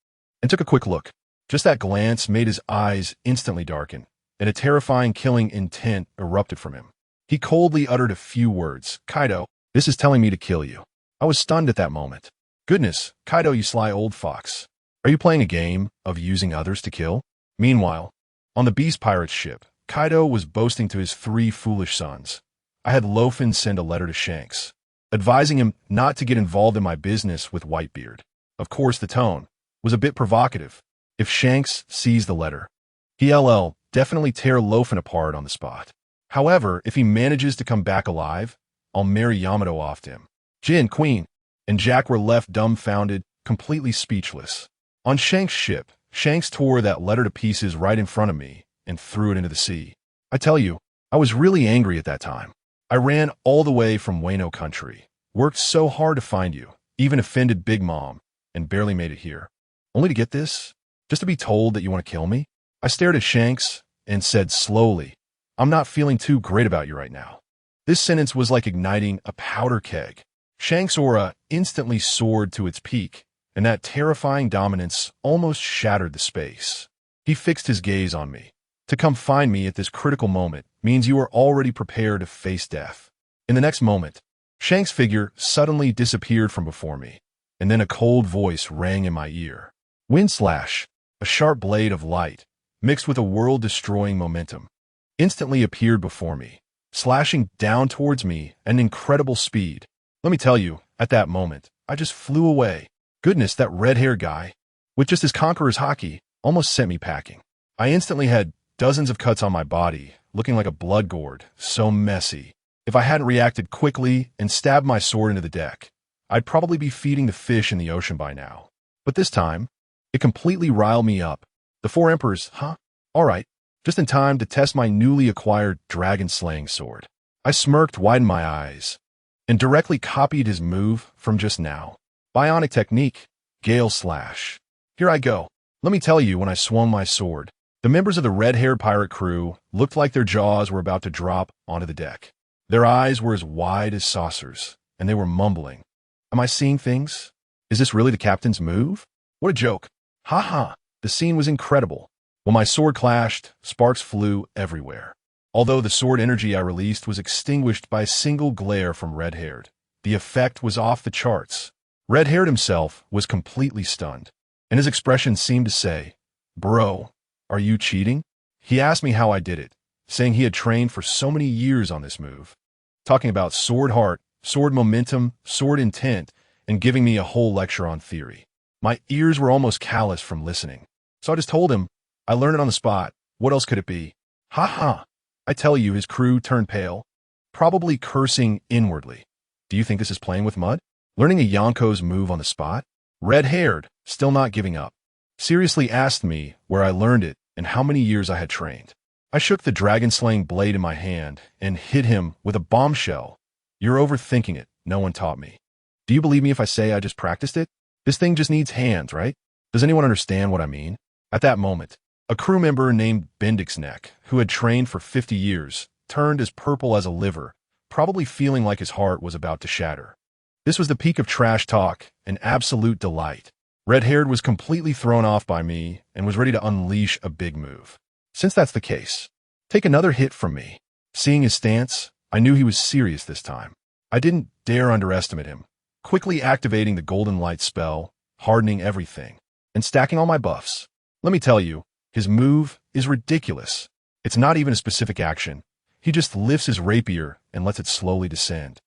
and took a quick look. Just that glance made his eyes instantly darken, and a terrifying killing intent erupted from him. He coldly uttered a few words. Kaido, this is telling me to kill you. I was stunned at that moment. Goodness, Kaido, you sly old fox. Are you playing a game of using others to kill? Meanwhile, on the beast pirate's ship, Kaido was boasting to his 3 foolish sons. I had Luo Fan send a letter to Shanks, advising him not to get involved in my business with Whitebeard. Of course, the tone was a bit provocative. If Shanks sees the letter, he'll definitely tear Luo Fan apart on the spot. However, if he manages to come back alive, I'll marry Yamato off to him. Jin, Queen, and Jack were left dumbfounded, completely speechless. On Shanks' ship, Shanks tore that letter to pieces right in front of me and threw it into the sea. I tell you, I was really angry at that time. I ran all the way from Wano country, worked so hard to find you, even offended Big Mom, and barely made it here. Only to get this? Just to be told that you want to kill me? I stared at Shanks and said slowly, I'm not feeling too great about you right now. This sentence was like igniting a powder keg. Shanks' aura instantly soared to its peak, and that terrifying dominance almost shattered the space. He fixed his gaze on me. To come find me at this critical moment means you are already prepared to face death. In the next moment, Shanks' figure suddenly disappeared from before me, and then a cold voice rang in my ear. Wind slash, a sharp blade of light, mixed with a world-destroying momentum, instantly appeared before me, slashing down towards me at an incredible speed. Let me tell you, at that moment, I just flew away. Goodness, that red-haired guy, with just his conqueror's haki, almost sent me packing. I instantly had dozens of cuts on my body, looking like a blood gourd, so messy. If I hadn't reacted quickly and stabbed my sword into the deck, I'd probably be feeding the fish in the ocean by now. But this time, it completely riled me up. The 4 emperors, huh? All right, just in time to test my newly acquired dragon-slaying sword. I smirked, widened my eyes, and directly copied his move from just now. Bionic technique, Gale Slash. Here I go. Let me tell you, when I swung my sword, the members of the red-haired pirate crew looked like their jaws were about to drop onto the deck. Their eyes were as wide as saucers, and they were mumbling. Am I seeing things? Is this really the captain's move? What a joke. Ha ha. The scene was incredible. When my sword clashed, sparks flew everywhere. Although the sword energy I released was extinguished by a single glare from Red-Haired, the effect was off the charts. Red-Haired himself was completely stunned, and his expression seemed to say, Bro, are you cheating? He asked me how I did it, saying he had trained for so many years on this move, talking about sword heart, sword momentum, sword intent, and giving me a whole lecture on theory. My ears were almost calloused from listening, so I just told him, I learned it on the spot. What else could it be? Ha ha. I tell you, his crew turned pale, probably cursing inwardly. Do you think this is playing with mud? Learning a Yonko's move on the spot? Red-haired, still not giving up, seriously asked me where I learned it and how many years I had trained. I shook the dragon-slaying blade in my hand and hit him with a bombshell. You're overthinking it. No one taught me. Do you believe me if I say I just practiced it? This thing just needs hands, right? Does anyone understand what I mean? At that moment, a crew member named Bendix Neck, who had trained for 50 years, turned as purple as a liver, probably feeling like his heart was about to shatter. This was the peak of trash talk, an absolute delight. Red-haired was completely thrown off by me and was ready to unleash a big move. Since that's the case, take another hit from me. Seeing his stance, I knew he was serious this time. I didn't dare underestimate him, quickly activating the golden light spell, hardening everything, and stacking all my buffs. Let me tell you, his move is ridiculous. It's not even a specific action. He just lifts his rapier and lets it slowly descend.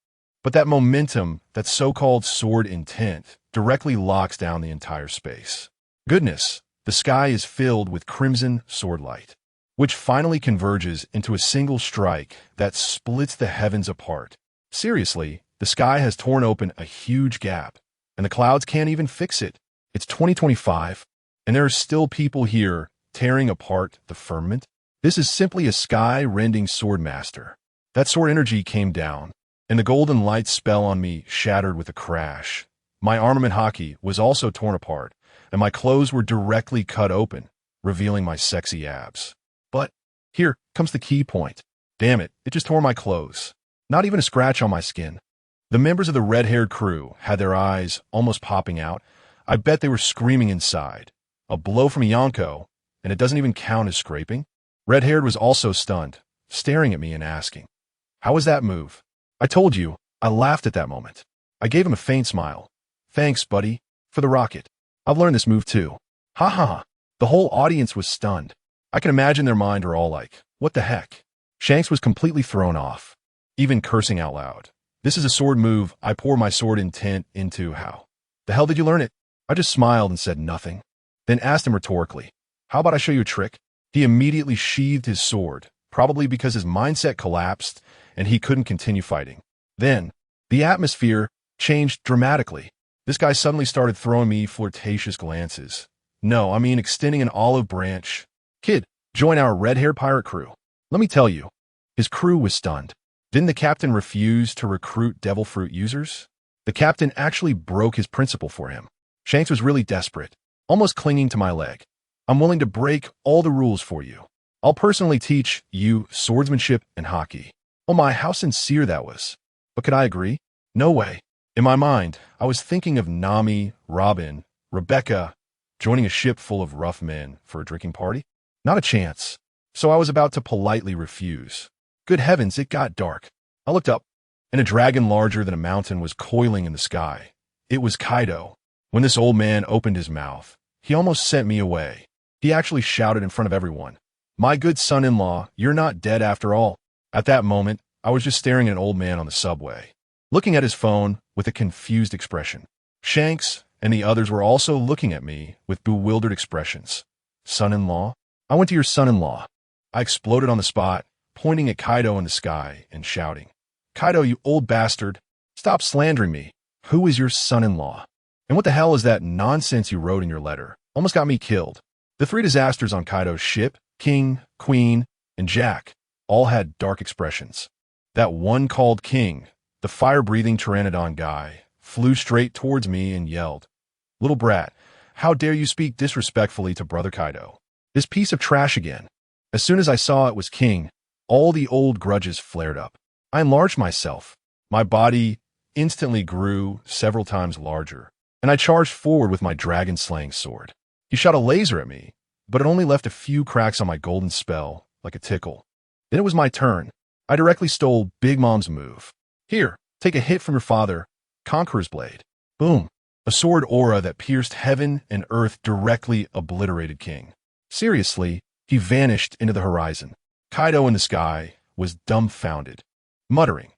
But that momentum, that so-called sword intent, directly locks down the entire space. Goodness, the sky is filled with crimson sword light, which finally converges into a single strike that splits the heavens apart. Seriously, the sky has torn open a huge gap, and the clouds can't even fix it. It's 2025, and there are still people here tearing apart the firmament. This is simply a sky-rending sword master. That sword energy came down, and the golden light spell on me shattered with a crash. My armament hockey was also torn apart, and my clothes were directly cut open, revealing my sexy abs. But here comes the key point. Damn it, it just tore my clothes. Not even a scratch on my skin. The members of the red-haired crew had their eyes almost popping out. I bet they were screaming inside. A blow from Yonko, and it doesn't even count as scraping? Red-haired was also stunned, staring at me and asking, "How was that move?" I told you, I laughed at that moment. I gave him a faint smile. "Thanks, buddy, for the rocket. I've learned this move too." Ha ha ha. The whole audience was stunned. I can imagine their mind are all like, what the heck? Shanks was completely thrown off, even cursing out loud. "This is a sword move. I pour my sword intent into how. The hell did you learn it?" I just smiled and said nothing, then asked him rhetorically, "How about I show you a trick?" He immediately sheathed his sword, probably because his mindset collapsed and he couldn't continue fighting. Then, the atmosphere changed dramatically. This guy suddenly started throwing me flirtatious glances. No, I mean extending an olive branch. "Kid, join our red-haired pirate crew." Let me tell you, his crew was stunned. Didn't the captain refuse to recruit devil fruit users? The captain actually broke his principle for him. Shanks was really desperate, almost clinging to my leg. "I'm willing to break all the rules for you. I'll personally teach you swordsmanship and hockey." Oh my, how sincere that was. But could I agree? No way. In my mind, I was thinking of Nami, Robin, Rebecca, joining a ship full of rough men for a drinking party. Not a chance. So I was about to politely refuse. Good heavens, it got dark. I looked up, and a dragon larger than a mountain was coiling in the sky. It was Kaido. When this old man opened his mouth, he almost sent me away. He actually shouted in front of everyone, "My good son-in-law, you're not dead after all." At that moment, I was just staring at an old man on the subway, looking at his phone with a confused expression. Shanks and the others were also looking at me with bewildered expressions. "Son-in-law?" "I went to your son-in-law." I exploded on the spot, pointing at Kaido in the sky and shouting, "Kaido, you old bastard, stop slandering me. Who is your son-in-law? And what the hell is that nonsense you wrote in your letter? Almost got me killed." The three disasters on Kaido's ship, King, Queen, and Jack, all had dark expressions. That one called King, the fire-breathing pteranodon guy, flew straight towards me and yelled, "Little brat, how dare you speak disrespectfully to Brother Kaido? This piece of trash again." As soon as I saw it was King, all the old grudges flared up. I enlarged myself. My body instantly grew several times larger, and I charged forward with my dragon-slaying sword. He shot a laser at me, but it only left a few cracks on my golden spell, like a tickle. Then it was my turn. I directly stole Big Mom's move. "Here, take a hit from your father, Conqueror's Blade." Boom. A sword aura that pierced heaven and earth directly obliterated King. Seriously, he vanished into the horizon. Kaido in the sky was dumbfounded, muttering,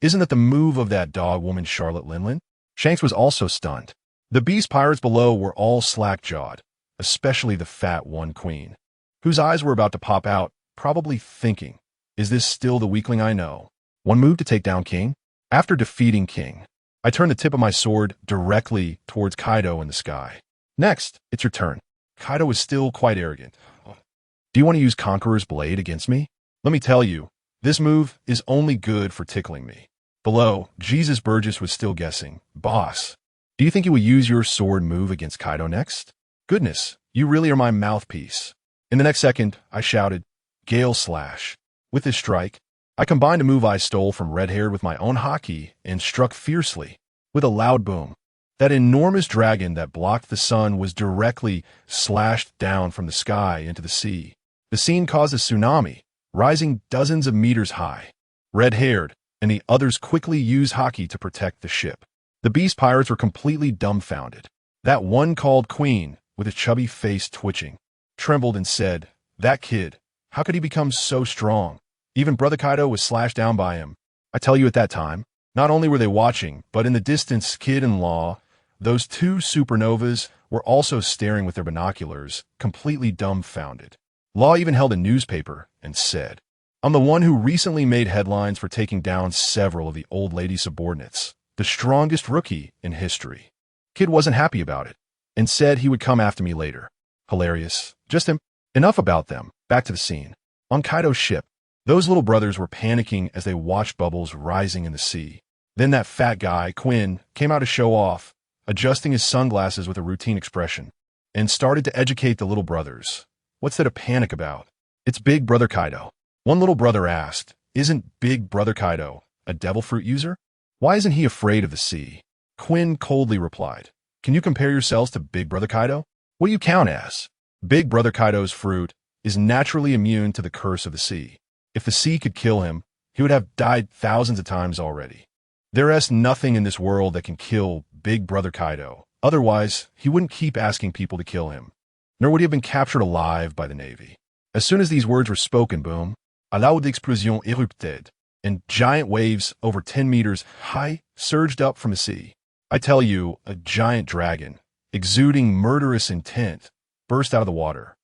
"Isn't that the move of that dog woman Charlotte Linlin?" Shanks was also stunned. The beast pirates below were all slack-jawed, especially the fat one Queen, whose eyes were about to pop out, probably thinking, "Is this still the weakling I know?" One move to take down King. After defeating King, I turned the tip of my sword directly towards Kaido in the sky. "Next, it's your turn." Kaido was still quite arrogant. "Do you want to use Conqueror's Blade against me?" Let me tell you, this move is only good for tickling me. Below, Jesus Burgess was still guessing. "Boss, do you think you will use your sword move against Kaido next?" Goodness, you really are my mouthpiece. In the next second, I shouted, "Gale Slash." With this strike, I combined a move I stole from Red-Haired with my own hockey and struck fiercely. With a loud boom, that enormous dragon that blocked the sun was directly slashed down from the sky into the sea. The scene caused a tsunami, rising dozens of meters high. Red-Haired and the others quickly used hockey to protect the ship. The beast pirates were completely dumbfounded. That one called Queen, with his chubby face twitching, trembled and said, "That kid, how could he become so strong?" Even Brother Kaido was slashed down by him. I tell you at that time, not only were they watching, but in the distance, Kid and Law, those two supernovas, were also staring with their binoculars, completely dumbfounded. Law even held a newspaper and said, "I'm the one who recently made headlines for taking down several of the old lady subordinates, the strongest rookie in history." Kid wasn't happy about it, and said he would come after me later. Hilarious. Just him. Enough about them. Back to the scene. On Kaido's ship, Those little brothers were panicking as they watched bubbles rising in the sea. Then that fat guy, Quinn, came out to show off, adjusting his sunglasses with a routine expression, and started to educate the little brothers. What's there to panic about? It's Big Brother Kaido. One little brother asked, isn't Big Brother Kaido a devil fruit user? Why isn't he afraid of the sea? Quinn coldly replied, can you compare yourselves to Big Brother Kaido? What do you count as? Big Brother Kaido's fruit is naturally immune to the curse of the sea. If the sea could kill him, he would have died thousands of times already. There is nothing in this world that can kill Big Brother Kaido. Otherwise, he wouldn't keep asking people to kill him, nor would he have been captured alive by the Navy. As soon as these words were spoken, boom, a loud explosion erupted, and giant waves over 10 meters high surged up from the sea. I tell you, a giant dragon, exuding murderous intent, burst out of the water,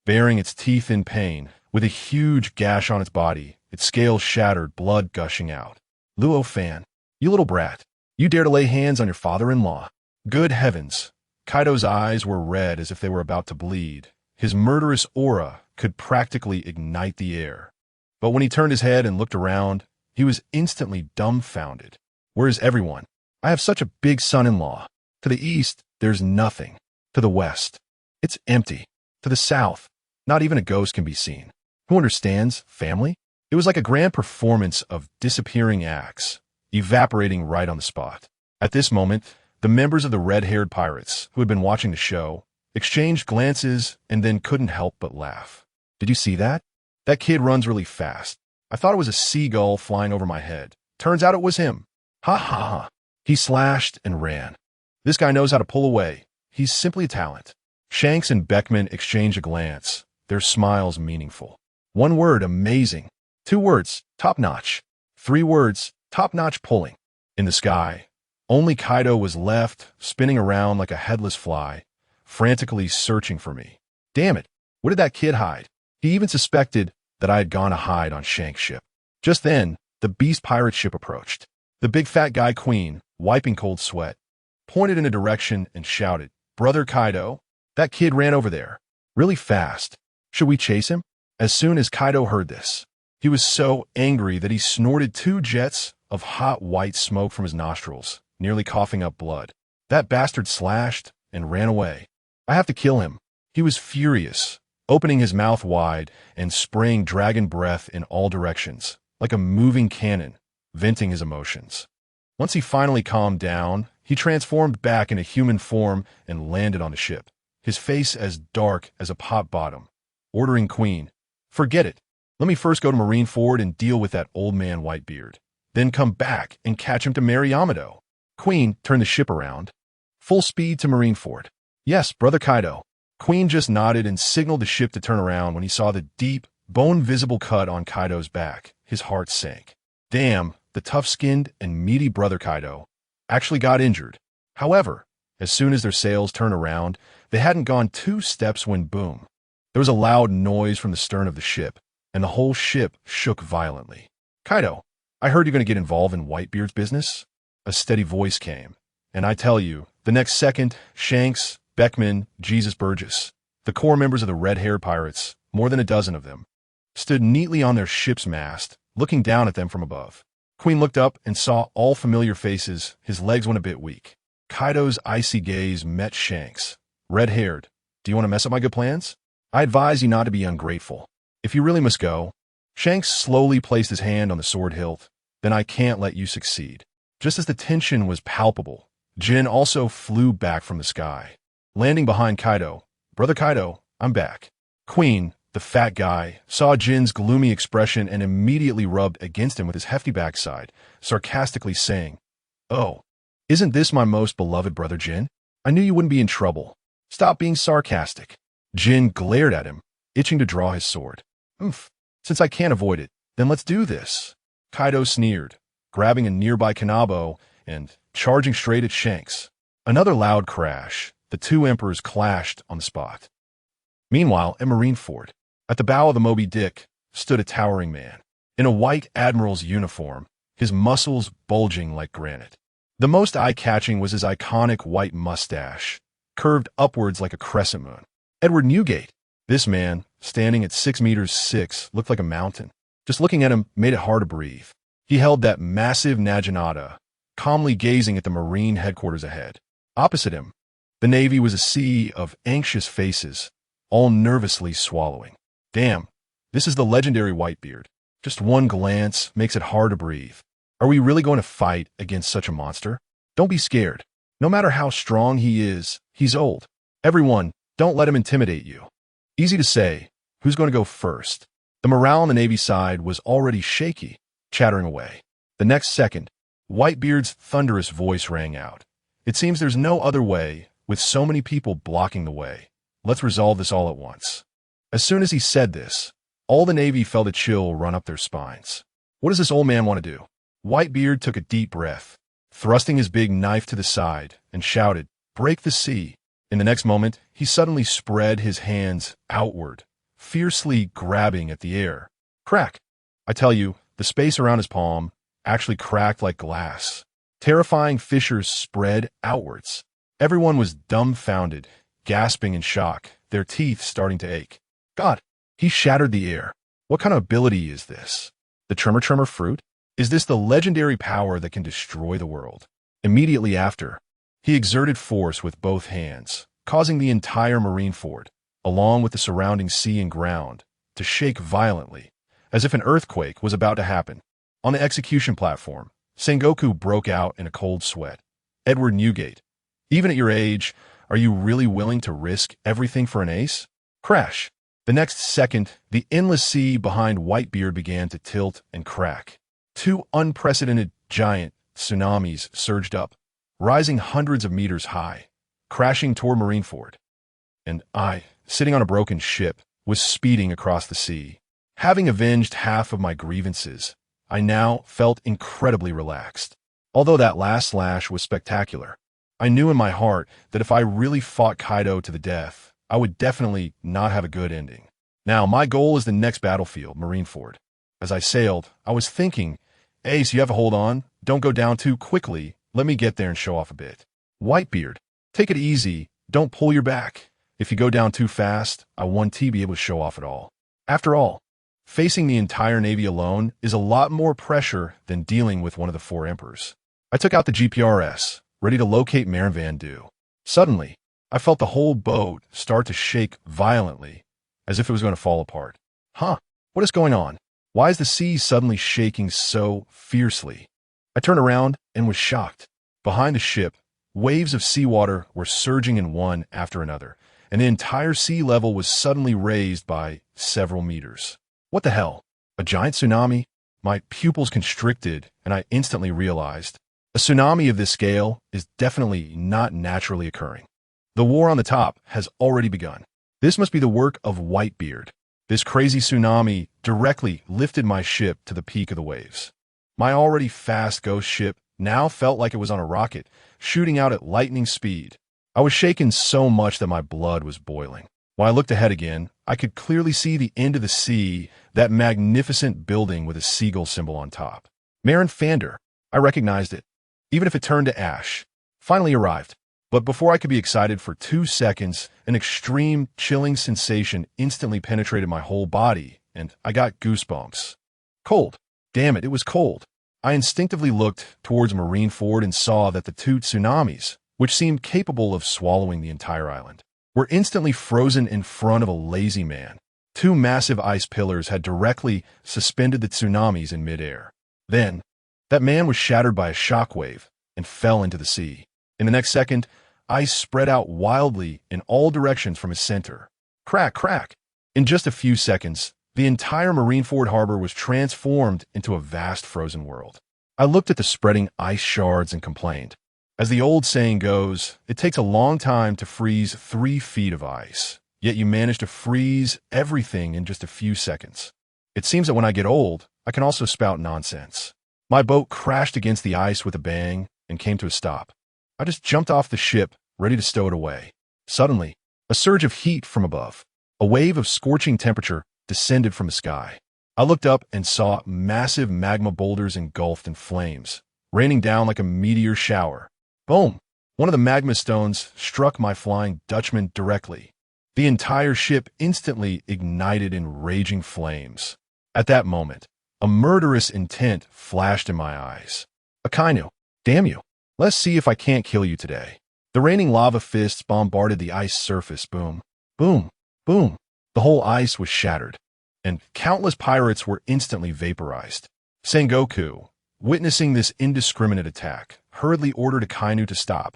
baring its teeth in pain, with a huge gash on its body, its scales shattered, blood gushing out. Luo Fan, you little brat, you dare to lay hands on your father-in-law. Good heavens! Kaido's eyes were red as if they were about to bleed. His murderous aura could practically ignite the air. But when he turned his head and looked around, he was instantly dumbfounded. Where is everyone? I have such a big son-in-law. To the east, there's nothing. To the west, it's empty. To the south, not even a ghost can be seen. Who understands, family? It was like a grand performance of disappearing acts, evaporating right on the spot. At this moment, the members of the red-haired pirates, who had been watching the show, exchanged glances and then couldn't help but laugh. Did you see that? That kid runs really fast. I thought it was a seagull flying over my head. Turns out it was him. Ha ha ha. He slashed and ran. This guy knows how to pull away. He's simply a talent. Shanks and Beckman exchanged a glance, their smiles meaningful. One word, amazing. 2 words, top-notch. 3 words, top-notch pulling. In the sky, only Kaido was left, spinning around like a headless fly, frantically searching for me. Damn it, where did that kid hide? He even suspected that I had gone to hide on Shank's ship. Just then, the beast pirate ship approached. The big fat guy Queen, wiping cold sweat, pointed in a direction and shouted, Brother Kaido, that kid ran over there, really fast. Should we chase him? As soon as Kaido heard this, he was so angry that he snorted 2 jets of hot white smoke from his nostrils, nearly coughing up blood. That bastard slashed and ran away. I have to kill him. He was furious, opening his mouth wide and spraying dragon breath in all directions, like a moving cannon, venting his emotions. Once he finally calmed down, he transformed back into human form and landed on the ship, his face as dark as a pot bottom, ordering Queen, forget it. Let me first go to Marineford and deal with that old man Whitebeard, then come back and catch him to marry Yamato. Queen turned the ship around. Full speed to Marineford. Yes, Brother Kaido. Queen just nodded and signaled the ship to turn around when he saw the deep, bone-visible cut on Kaido's back. His heart sank. Damn, the tough-skinned and meaty Brother Kaido actually got injured. However, as soon as their sails turned around, they hadn't gone 2 steps when boom. There was a loud noise from the stern of the ship, and the whole ship shook violently. Kaido, I heard you're going to get involved in Whitebeard's business? A steady voice came, and I tell you, the next second, Shanks, Beckman, Jesus Burgess, the core members of the red-haired pirates, more than a dozen of them, stood neatly on their ship's mast, looking down at them from above. Queen looked up and saw all familiar faces. His legs went a bit weak. Kaido's icy gaze met Shanks. Red-haired, do you want to mess up my good plans? I advise you not to be ungrateful. If you really must go, Shanks slowly placed his hand on the sword hilt, then I can't let you succeed. Just as the tension was palpable, Jin also flew back from the sky, landing behind Kaido. Brother Kaido, I'm back. Queen, the fat guy, saw Jin's gloomy expression and immediately rubbed against him with his hefty backside, sarcastically saying, Oh, isn't this my most beloved brother Jin? I knew you wouldn't be in trouble. Stop being sarcastic. Jin glared at him, itching to draw his sword. Since I can't avoid it, then let's do this. Kaido sneered, grabbing a nearby kanabo and charging straight at Shanks. Another loud crash. The 2 emperors clashed on the spot. Meanwhile, at Marineford, at the bow of the Moby Dick, stood a towering man, in a white admiral's uniform, his muscles bulging like granite. The most eye-catching was his iconic white mustache, curved upwards like a crescent moon. Edward Newgate. This man, standing at 6 meters 6, looked like a mountain. Just looking at him made it hard to breathe. He held that massive naginata, calmly gazing at the Marine headquarters ahead. Opposite him, the Navy was a sea of anxious faces, all nervously swallowing. Damn, this is the legendary Whitebeard. Just one glance makes it hard to breathe. Are we really going to fight against such a monster? Don't be scared. No matter how strong he is, he's old. Everyone, don't let him intimidate you. Easy to say, who's going to go first? The morale on the Navy side was already shaky, chattering away. The next second, Whitebeard's thunderous voice rang out. It seems there's no other way, with so many people blocking the way. Let's resolve this all at once. As soon as he said this, all the Navy felt a chill run up their spines. What does this old man want to do? Whitebeard took a deep breath, thrusting his big knife to the side, and shouted, "Break the sea." In the next moment, he suddenly spread his hands outward, fiercely grabbing at the air. Crack! I tell you, the space around his palm actually cracked like glass. Terrifying fissures spread outwards. Everyone was dumbfounded, gasping in shock, their teeth starting to ache. God, he shattered the air. What kind of ability is this? The Tremor Fruit? Is this the legendary power that can destroy the world? Immediately after, he exerted force with both hands, causing the entire marine fort, along with the surrounding sea and ground, to shake violently, as if an earthquake was about to happen. On the execution platform, Sengoku broke out in a cold sweat. Edward Newgate, even at your age, are you really willing to risk everything for an ace? Crash! The next second, the endless sea behind Whitebeard began to tilt and crack. Two unprecedented giant tsunamis surged up, rising hundreds of meters high, crashing toward Marineford. And I, sitting on a broken ship, was speeding across the sea. Having avenged half of my grievances, I now felt incredibly relaxed. Although that last slash was spectacular, I knew in my heart that if I really fought Kaido to the death, I would definitely not have a good ending. Now, my goal is the next battlefield, Marineford. As I sailed, I was thinking, Ace, you have to hold on. Don't go down too quickly. Let me get there and show off a bit. Whitebeard, take it easy. Don't pull your back. If you go down too fast, I won't be able to show off at all. After all, facing the entire Navy alone is a lot more pressure than dealing with one of the four emperors. I took out the GPRS, ready to locate Marin Van Du. Suddenly, I felt the whole boat start to shake violently, as if it was going to fall apart. Huh? What is going on? Why is the sea suddenly shaking so fiercely? I turned around and was shocked. Behind the ship, waves of seawater were surging in one after another, and the entire sea level was suddenly raised by several meters. What the hell? A giant tsunami? My pupils constricted, and I instantly realized a tsunami of this scale is definitely not naturally occurring. The war on the top has already begun. This must be the work of Whitebeard. This crazy tsunami directly lifted my ship to the peak of the waves. My already fast ghost ship now felt like it was on a rocket, shooting out at lightning speed. I was shaken so much that my blood was boiling. When I looked ahead again, I could clearly see the end of the sea, that magnificent building with a seagull symbol on top. Marin Van Du, I recognized it, even if it turned to ash. Finally arrived. But before I could be excited for 2 seconds, an extreme, chilling sensation instantly penetrated my whole body, and I got goosebumps. Cold. Damn it, it was cold. I instinctively looked towards Marineford and saw that the two tsunamis, which seemed capable of swallowing the entire island, were instantly frozen in front of a lazy man. Two massive ice pillars had directly suspended the tsunamis in midair. Then, that man was shattered by a shockwave and fell into the sea. In the next second, ice spread out wildly in all directions from his center. Crack, crack. In just a few seconds, the entire Marineford harbor was transformed into a vast frozen world. I looked at the spreading ice shards and complained. As the old saying goes, it takes a long time to freeze 3 feet of ice, yet you manage to freeze everything in just a few seconds. It seems that when I get old, I can also spout nonsense. My boat crashed against the ice with a bang and came to a stop. I just jumped off the ship, ready to stow it away. Suddenly, a surge of heat from above. A wave of scorching temperature descended from the sky. I looked up and saw massive magma boulders engulfed in flames, raining down like a meteor shower. Boom! One of the magma stones struck my Flying Dutchman directly. The entire ship instantly ignited in raging flames. At that moment, A murderous intent flashed in my eyes. Akainu, damn you. Let's see if I can't kill you today. The raining lava fists bombarded the ice surface. Boom, boom, boom. The whole ice was shattered, and countless pirates were instantly vaporized. Sengoku, witnessing this indiscriminate attack, hurriedly ordered Akainu to stop.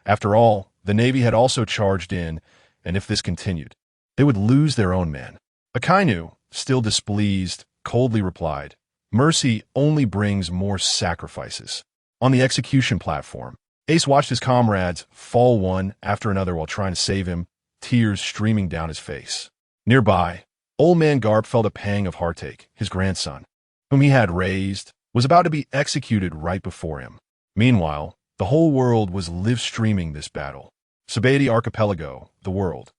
After all, the Navy had also charged in, and if this continued, they would lose their own men. Akainu, still displeased, coldly replied, "Mercy only brings more sacrifices." On the execution platform, Ace watched his comrades fall one after another while trying to save him, tears streaming down his face. Nearby, old man Garp felt a pang of heartache. His grandson, whom he had raised, was about to be executed right before him. Meanwhile, the whole world was live-streaming this battle. Sabati Archipelago, the world.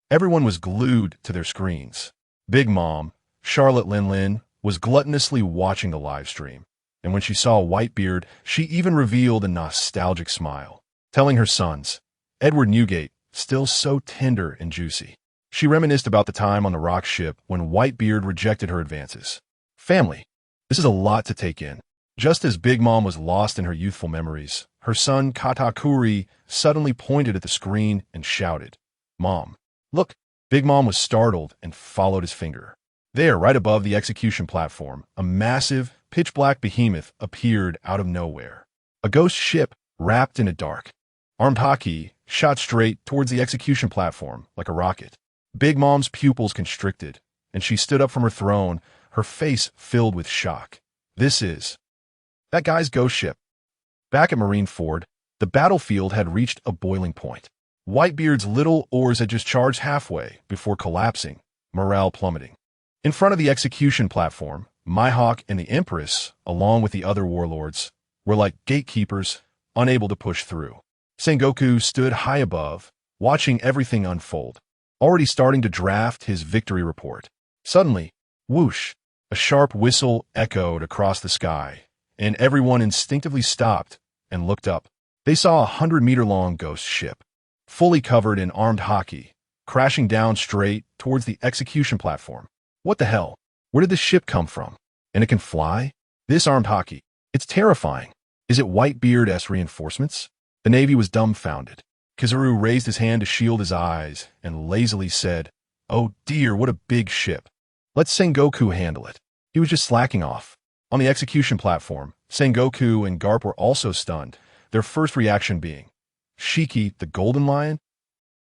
Everyone was glued to their screens. Big Mom, Charlotte Lin, was gluttonously watching the live stream. And when she saw Whitebeard, she even revealed a nostalgic smile, telling her sons, Edward Newgate, still so tender and juicy. She reminisced about the time on the rock ship when Whitebeard rejected her advances. Family. This is a lot to take in. Just as Big Mom was lost in her youthful memories, her son Katakuri suddenly pointed at the screen and shouted, "Mom, look." Big Mom was startled and followed his finger. There, right above the execution platform, a massive, pitch-black behemoth appeared out of nowhere. A ghost ship wrapped in a dark, armed haki shot straight towards the execution platform like a rocket. Big Mom's pupils constricted, and she stood up from her throne, her face filled with shock. This is that guy's ghost ship. Back at Marineford, the battlefield had reached a boiling point. Whitebeard's little oars had just charged halfway before collapsing, morale plummeting. In front of the execution platform, Mihawk and the Empress, along with the other warlords, were like gatekeepers, unable to push through. Sengoku stood high above, watching everything unfold, already starting to draft his victory report. Suddenly, whoosh, a sharp whistle echoed across the sky, and everyone instinctively stopped and looked up. They saw a 100-meter-long ghost ship, fully covered in armed haki, crashing down straight towards the execution platform. What the hell? Where did this ship come from? And it can fly? This armed haki. It's terrifying. Is it Whitebeard-esque reinforcements? The Navy was dumbfounded. Kizaru raised his hand to shield his eyes and lazily said, "Oh dear, what a big ship. Let Sengoku handle it." He was just slacking off. On the execution platform, Sengoku and Garp were also stunned, their first reaction being, "Shiki, the Golden Lion?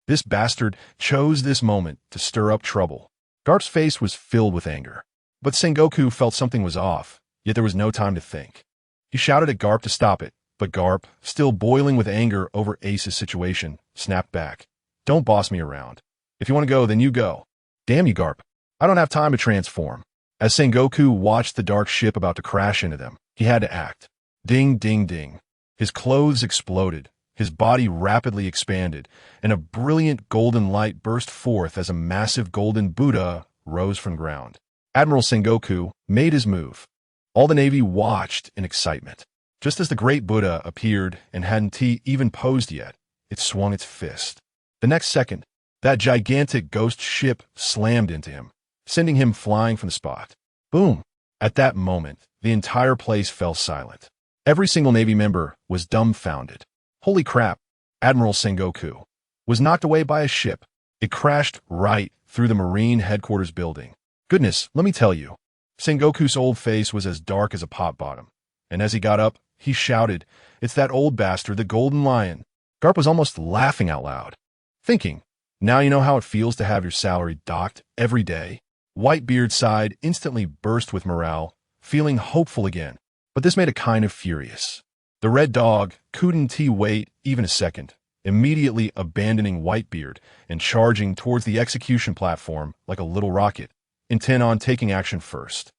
This bastard chose this moment to stir up trouble." Garp's face was filled with anger. But Sengoku felt something was off, yet there was no time to think. He shouted at Garp to stop it, but Garp, still boiling with anger over Ace's situation, snapped back. "Don't boss me around. If you want to go, then you go." "Damn you, Garp. I don't have time to transform." As Sengoku watched the dark ship about to crash into them, he had to act. Ding, ding, ding. His clothes exploded, his body rapidly expanded, and a brilliant golden light burst forth as a massive golden Buddha rose from ground. Admiral Sengoku made his move. All the Navy watched in excitement. Just as the great Buddha appeared and hadn't even posed yet, it swung its fist. The next second, that gigantic ghost ship slammed into him, sending him flying from the spot. Boom! At that moment, the entire place fell silent. Every single Navy member was dumbfounded. Holy crap! Admiral Sengoku was knocked away by a ship. It crashed right through the Marine headquarters building. Goodness, let me tell you. Sengoku's old face was as dark as a pot bottom, and as he got up, he shouted, "It's that old bastard, the Golden Lion." Garp was almost laughing out loud, thinking, now you know how it feels to have your salary docked every day. Whitebeard's side instantly burst with morale, feeling hopeful again, but this made it kind of furious. The Red Dog couldn't wait even a second, immediately abandoning Whitebeard and charging towards the execution platform like a little rocket, intent on taking action first.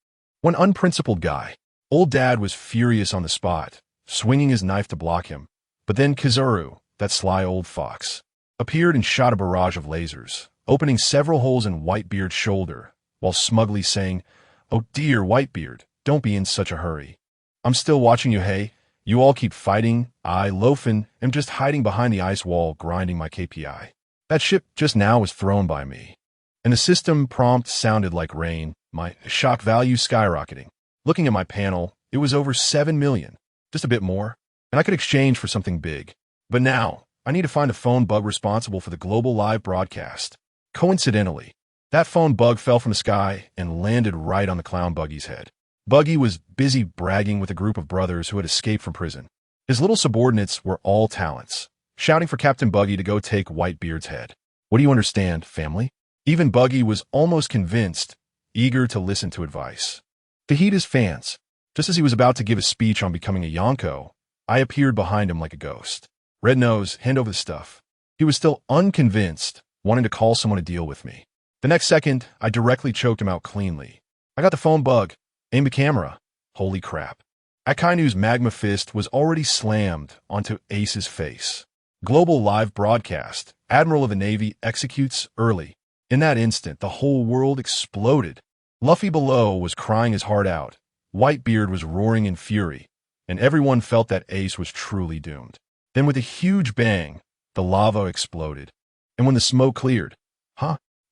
One unprincipled guy, Old Dad, was furious on the spot, swinging his knife to block him, but then Kizaru, that sly old fox, appeared and shot a barrage of lasers, opening several holes in Whitebeard's shoulder, while smugly saying, "Oh dear, Whitebeard, don't be in such a hurry. I'm still watching you, hey. You all keep fighting. I, Luo Fan, am just hiding behind the ice wall grinding my KPI. That ship just now was thrown by me." And the system prompt sounded like rain, my shock value skyrocketing. Looking at my panel, it was over 7 million, just a bit more, and I could exchange for something big. But now, I need to find the phone bug responsible for the global live broadcast. Coincidentally, that phone bug fell from the sky and landed right on the clown Buggy's head. Buggy was busy bragging with a group of brothers who had escaped from prison. His little subordinates were all talents, shouting for Captain Buggy to go take Whitebeard's head. What do you understand, family? Even Buggy was almost convinced, eager to listen to advice. To heed his fans, just as he was about to give a speech on becoming a Yonko, I appeared behind him like a ghost. Red nose, hand over the stuff. He was still unconvinced, wanting to call someone to deal with me. The next second, I directly choked him out cleanly. I got the phone bug, aimed the camera. Holy crap. Akainu's magma fist was already slammed onto Ace's face. Global live broadcast. Admiral of the Navy executes early. In that instant, the whole world exploded. Luffy below was crying his heart out. Whitebeard was roaring in fury, and everyone felt that Ace was truly doomed. Then with a huge bang, the lava exploded. And when the smoke cleared,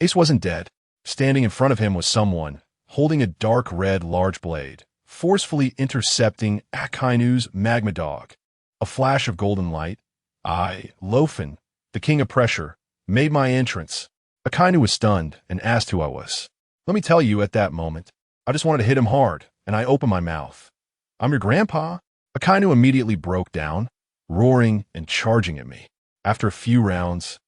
Ace wasn't dead. Standing in front of him was someone, holding a dark red large blade, forcefully intercepting Akainu's magma dog. A flash of golden light. I, Luo Fan, the king of pressure, made my entrance. Akainu was stunned and asked who I was. Let me tell you, at that moment, I just wanted to hit him hard, and I opened my mouth. I'm your grandpa. Akainu immediately broke down, roaring and charging at me. After a few rounds,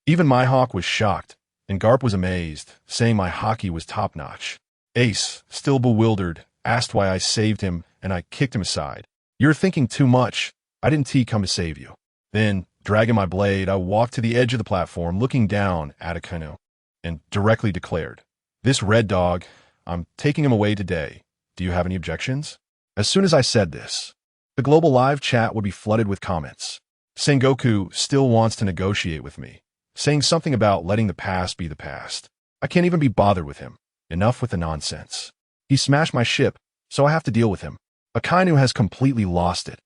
even my hawk was shocked, and Garp was amazed, saying my hockey was top-notch. Ace, still bewildered, asked why I saved him, and I kicked him aside. You're thinking too much. I didn't come to save you. Then, dragging my blade, I walked to the edge of the platform, looking down at Akainu, and directly declared, "This red dog, I'm taking him away today. Do you have any objections?" As soon as I said this, the global live chat would be flooded with comments. Sengoku still wants to negotiate with me, saying something about letting the past be the past. I can't even be bothered with him. Enough with the nonsense. He smashed my ship, so I have to deal with him. Akainu has completely lost it,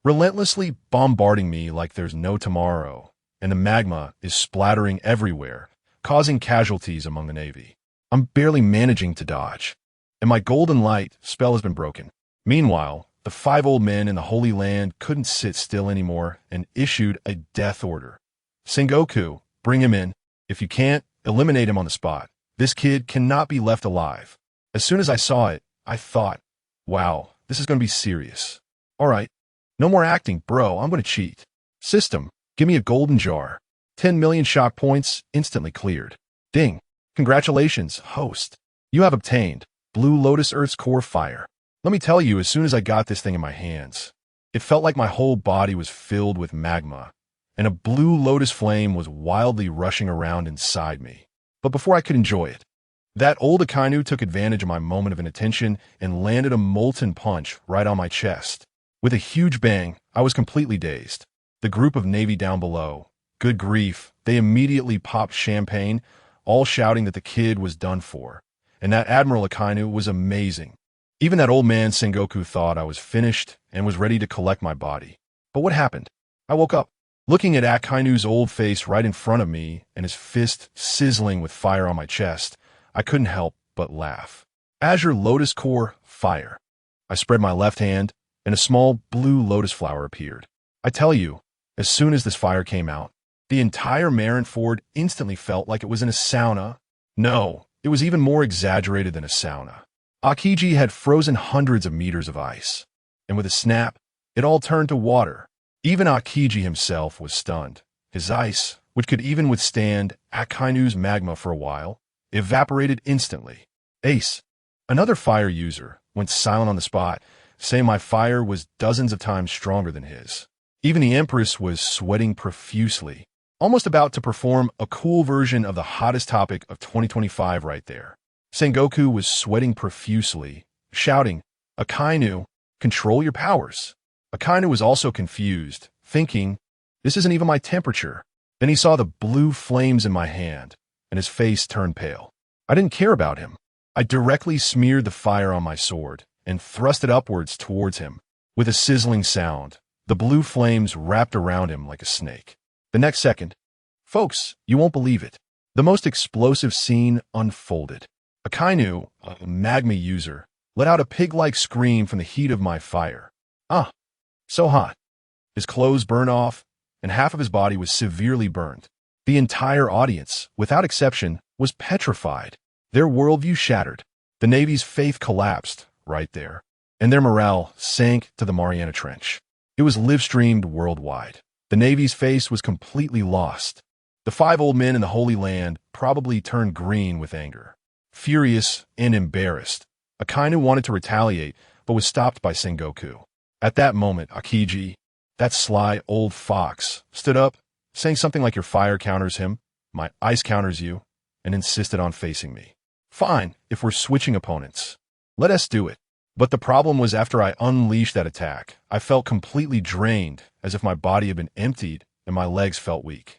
relentlessly bombarding me like there's no tomorrow, and the magma is splattering everywhere, causing casualties among the Navy. I'm barely managing to dodge, and my golden light spell has been broken. Meanwhile, the 5 old men in the Holy Land couldn't sit still anymore and issued a death order. Sengoku, bring him in. If you can't, eliminate him on the spot. This kid cannot be left alive. As soon as I saw it, I thought, wow, this is going to be serious. All right, no more acting, bro. I'm going to cheat. System, give me a golden jar. 10 million shock points instantly cleared. Ding. Congratulations, host. You have obtained Blue Lotus Earth's core fire. Let me tell you, as soon as I got this thing in my hands, it felt like my whole body was filled with magma, and a blue lotus flame was wildly rushing around inside me. But before I could enjoy it, that old Akainu took advantage of my moment of inattention and landed a molten punch right on my chest. With a huge bang, I was completely dazed. The group of Navy down below, good grief, they immediately popped champagne, all shouting that the kid was done for, and that Admiral Akainu was amazing. Even that old man Sengoku thought I was finished and was ready to collect my body. But what happened? I woke up, looking at Akainu's old face right in front of me and his fist sizzling with fire on my chest. I couldn't help but laugh. Azure Lotus Core Fire. I spread my left hand, and a small blue lotus flower appeared. I tell you, as soon as this fire came out, the entire Marineford instantly felt like it was in a sauna. No, it was even more exaggerated than a sauna. Akiji had frozen hundreds of meters of ice, and with a snap, it all turned to water. Even Akiji himself was stunned. His ice, which could even withstand Akainu's magma for a while, evaporated instantly. Ace, another fire user, went silent on the spot, saying my fire was dozens of times stronger than his. Even the Empress was sweating profusely, almost about to perform a cool version of the hottest topic of 2025 right there. Sengoku was sweating profusely, shouting, "Akainu, control your powers." Akainu was also confused, thinking, this isn't even my temperature. Then he saw the blue flames in my hand, and his face turned pale. I didn't care about him. I directly smeared the fire on my sword and thrust it upwards towards him. With a sizzling sound, the blue flames wrapped around him like a snake. The next second, folks, you won't believe it, the most explosive scene unfolded. Akainu, a magma user, let out a pig-like scream from the heat of my fire. Ah, so hot. His clothes burned off, and half of his body was severely burned. The entire audience, without exception, was petrified. Their worldview shattered. The Navy's faith collapsed right there, and their morale sank to the Mariana Trench. It was live-streamed worldwide. The Navy's face was completely lost. The 5 old men in the Holy Land probably turned green with anger, furious and embarrassed. Akainu wanted to retaliate, but was stopped by Sengoku. At that moment, Akiji, that sly old fox, stood up, saying something like, "Your fire counters him, my ice counters you," and insisted on facing me. Fine, if we're switching opponents. Let us do it. But the problem was, after I unleashed that attack, I felt completely drained, as if my body had been emptied and my legs felt weak.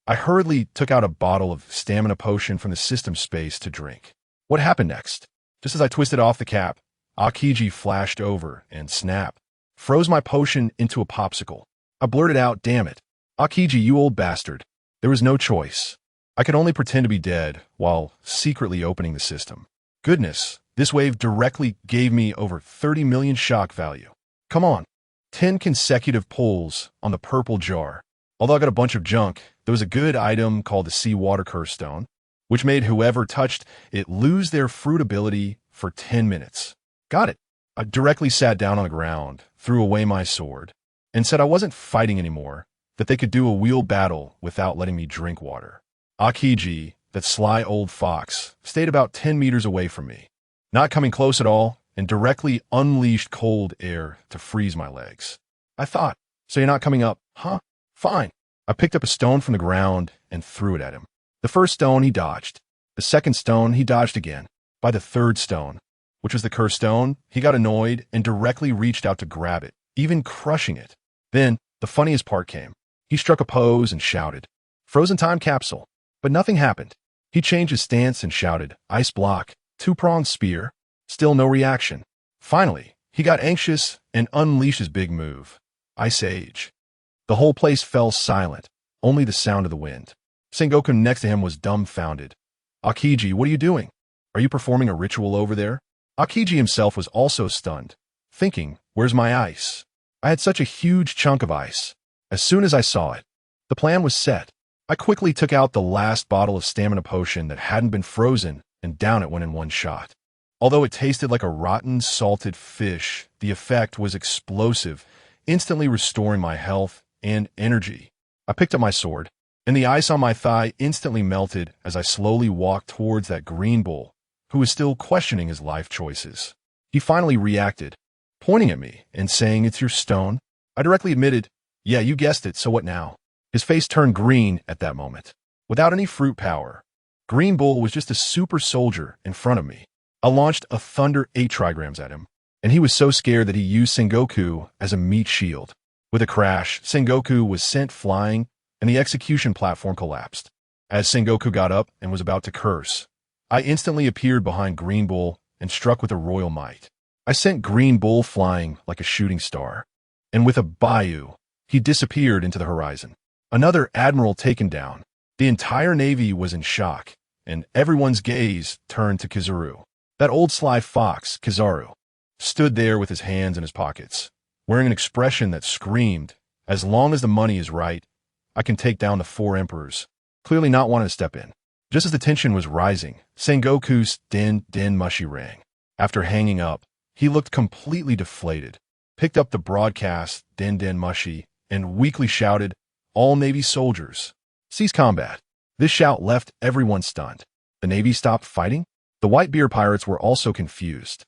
I hurriedly took out a bottle of stamina potion from the system space to drink. What happened next? Just as I twisted off the cap, Akiji flashed over and, snap, froze my potion into a popsicle. I blurted out, "Damn it. Akiji, you old bastard." There was no choice. I could only pretend to be dead while secretly opening the system. Goodness, this wave directly gave me over 30 million shock value. Come on. 10 consecutive pulls on the purple jar. Although I got a bunch of junk, there was a good item called the Seawater Curse Stone, which made whoever touched it lose their fruit ability for 10 minutes. Got it. I directly sat down on the ground, threw away my sword, and said I wasn't fighting anymore, that they could do a wheel battle without letting me drink water. Akiji, that sly old fox, stayed about 10 meters away from me, not coming close at all, and directly unleashed cold air to freeze my legs. I thought, "So you're not coming up, huh? Fine." I picked up a stone from the ground and threw it at him. The first stone he dodged. The second stone he dodged again. By the third stone, which was the cursed stone, he got annoyed and directly reached out to grab it, even crushing it. Then, the funniest part came. He struck a pose and shouted, "Frozen time capsule." But nothing happened. He changed his stance and shouted, "Ice block, 2-pronged spear." Still no reaction. Finally, he got anxious and unleashed his big move, Ice Age. The whole place fell silent, only the sound of the wind. Sengoku next to him was dumbfounded. "Akiji, what are you doing? Are you performing a ritual over there?" Akiji himself was also stunned, thinking, "Where's my ice?" I had such a huge chunk of ice. As soon as I saw it, the plan was set. I quickly took out the last bottle of stamina potion that hadn't been frozen and down it went in one shot. Although it tasted like a rotten, salted fish, the effect was explosive, instantly restoring my health and energy. I picked up my sword, and the ice on my thigh instantly melted as I slowly walked towards that green bull, who was still questioning his life choices. He finally reacted, pointing at me and saying, "It's your stone." I directly admitted, "Yeah, you guessed it, so what now?" His face turned green at that moment. Without any fruit power, Green Bull was just a super soldier in front of me. I launched a Thunder 8 trigrams at him, and he was so scared that he used Sengoku as a meat shield. With a crash, Sengoku was sent flying, and the execution platform collapsed. As Sengoku got up and was about to curse, I instantly appeared behind Green Bull and struck with a royal might. I sent Green Bull flying like a shooting star, and with a bayou, he disappeared into the horizon. Another admiral taken down. The entire Navy was in shock, and everyone's gaze turned to Kizaru. That old sly fox, Kizaru, stood there with his hands in his pockets, wearing an expression that screamed, "As long as the money is right, I can take down the 4 emperors," clearly not wanting to step in. Just as the tension was rising, Sengoku's den mushi rang. After hanging up, he looked completely deflated, picked up the broadcast den mushi, and weakly shouted, "All Navy soldiers, cease combat." This shout left everyone stunned. The Navy stopped fighting? The Whitebeard pirates were also confused.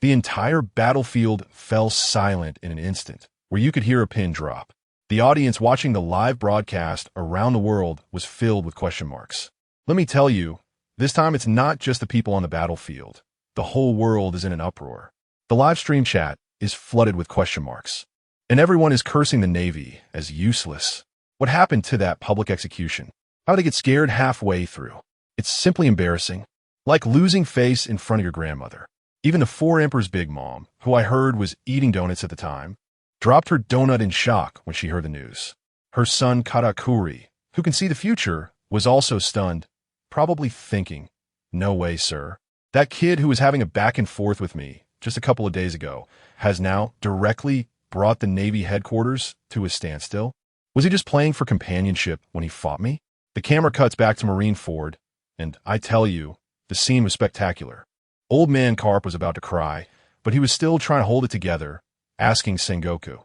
The entire battlefield fell silent in an instant, where you could hear a pin drop. The audience watching the live broadcast around the world was filled with question marks. Let me tell you, this time it's not just the people on the battlefield. The whole world is in an uproar. The live stream chat is flooded with question marks, and everyone is cursing the Navy as useless. What happened to that public execution? How did they get scared halfway through? It's simply embarrassing. Like losing face in front of your grandmother. Even the 4 Emperors' big mom, who I heard was eating donuts at the time, dropped her donut in shock when she heard the news. Her son Katakuri, who can see the future, was also stunned, probably thinking, "No way, sir." That kid who was having a back and forth with me just a couple of days ago, has now directly brought the Navy headquarters to a standstill? Was he just playing for companionship when he fought me? The camera cuts back to Marineford, and I tell you, the scene was spectacular. Old man Carp was about to cry, but he was still trying to hold it together, asking Sengoku,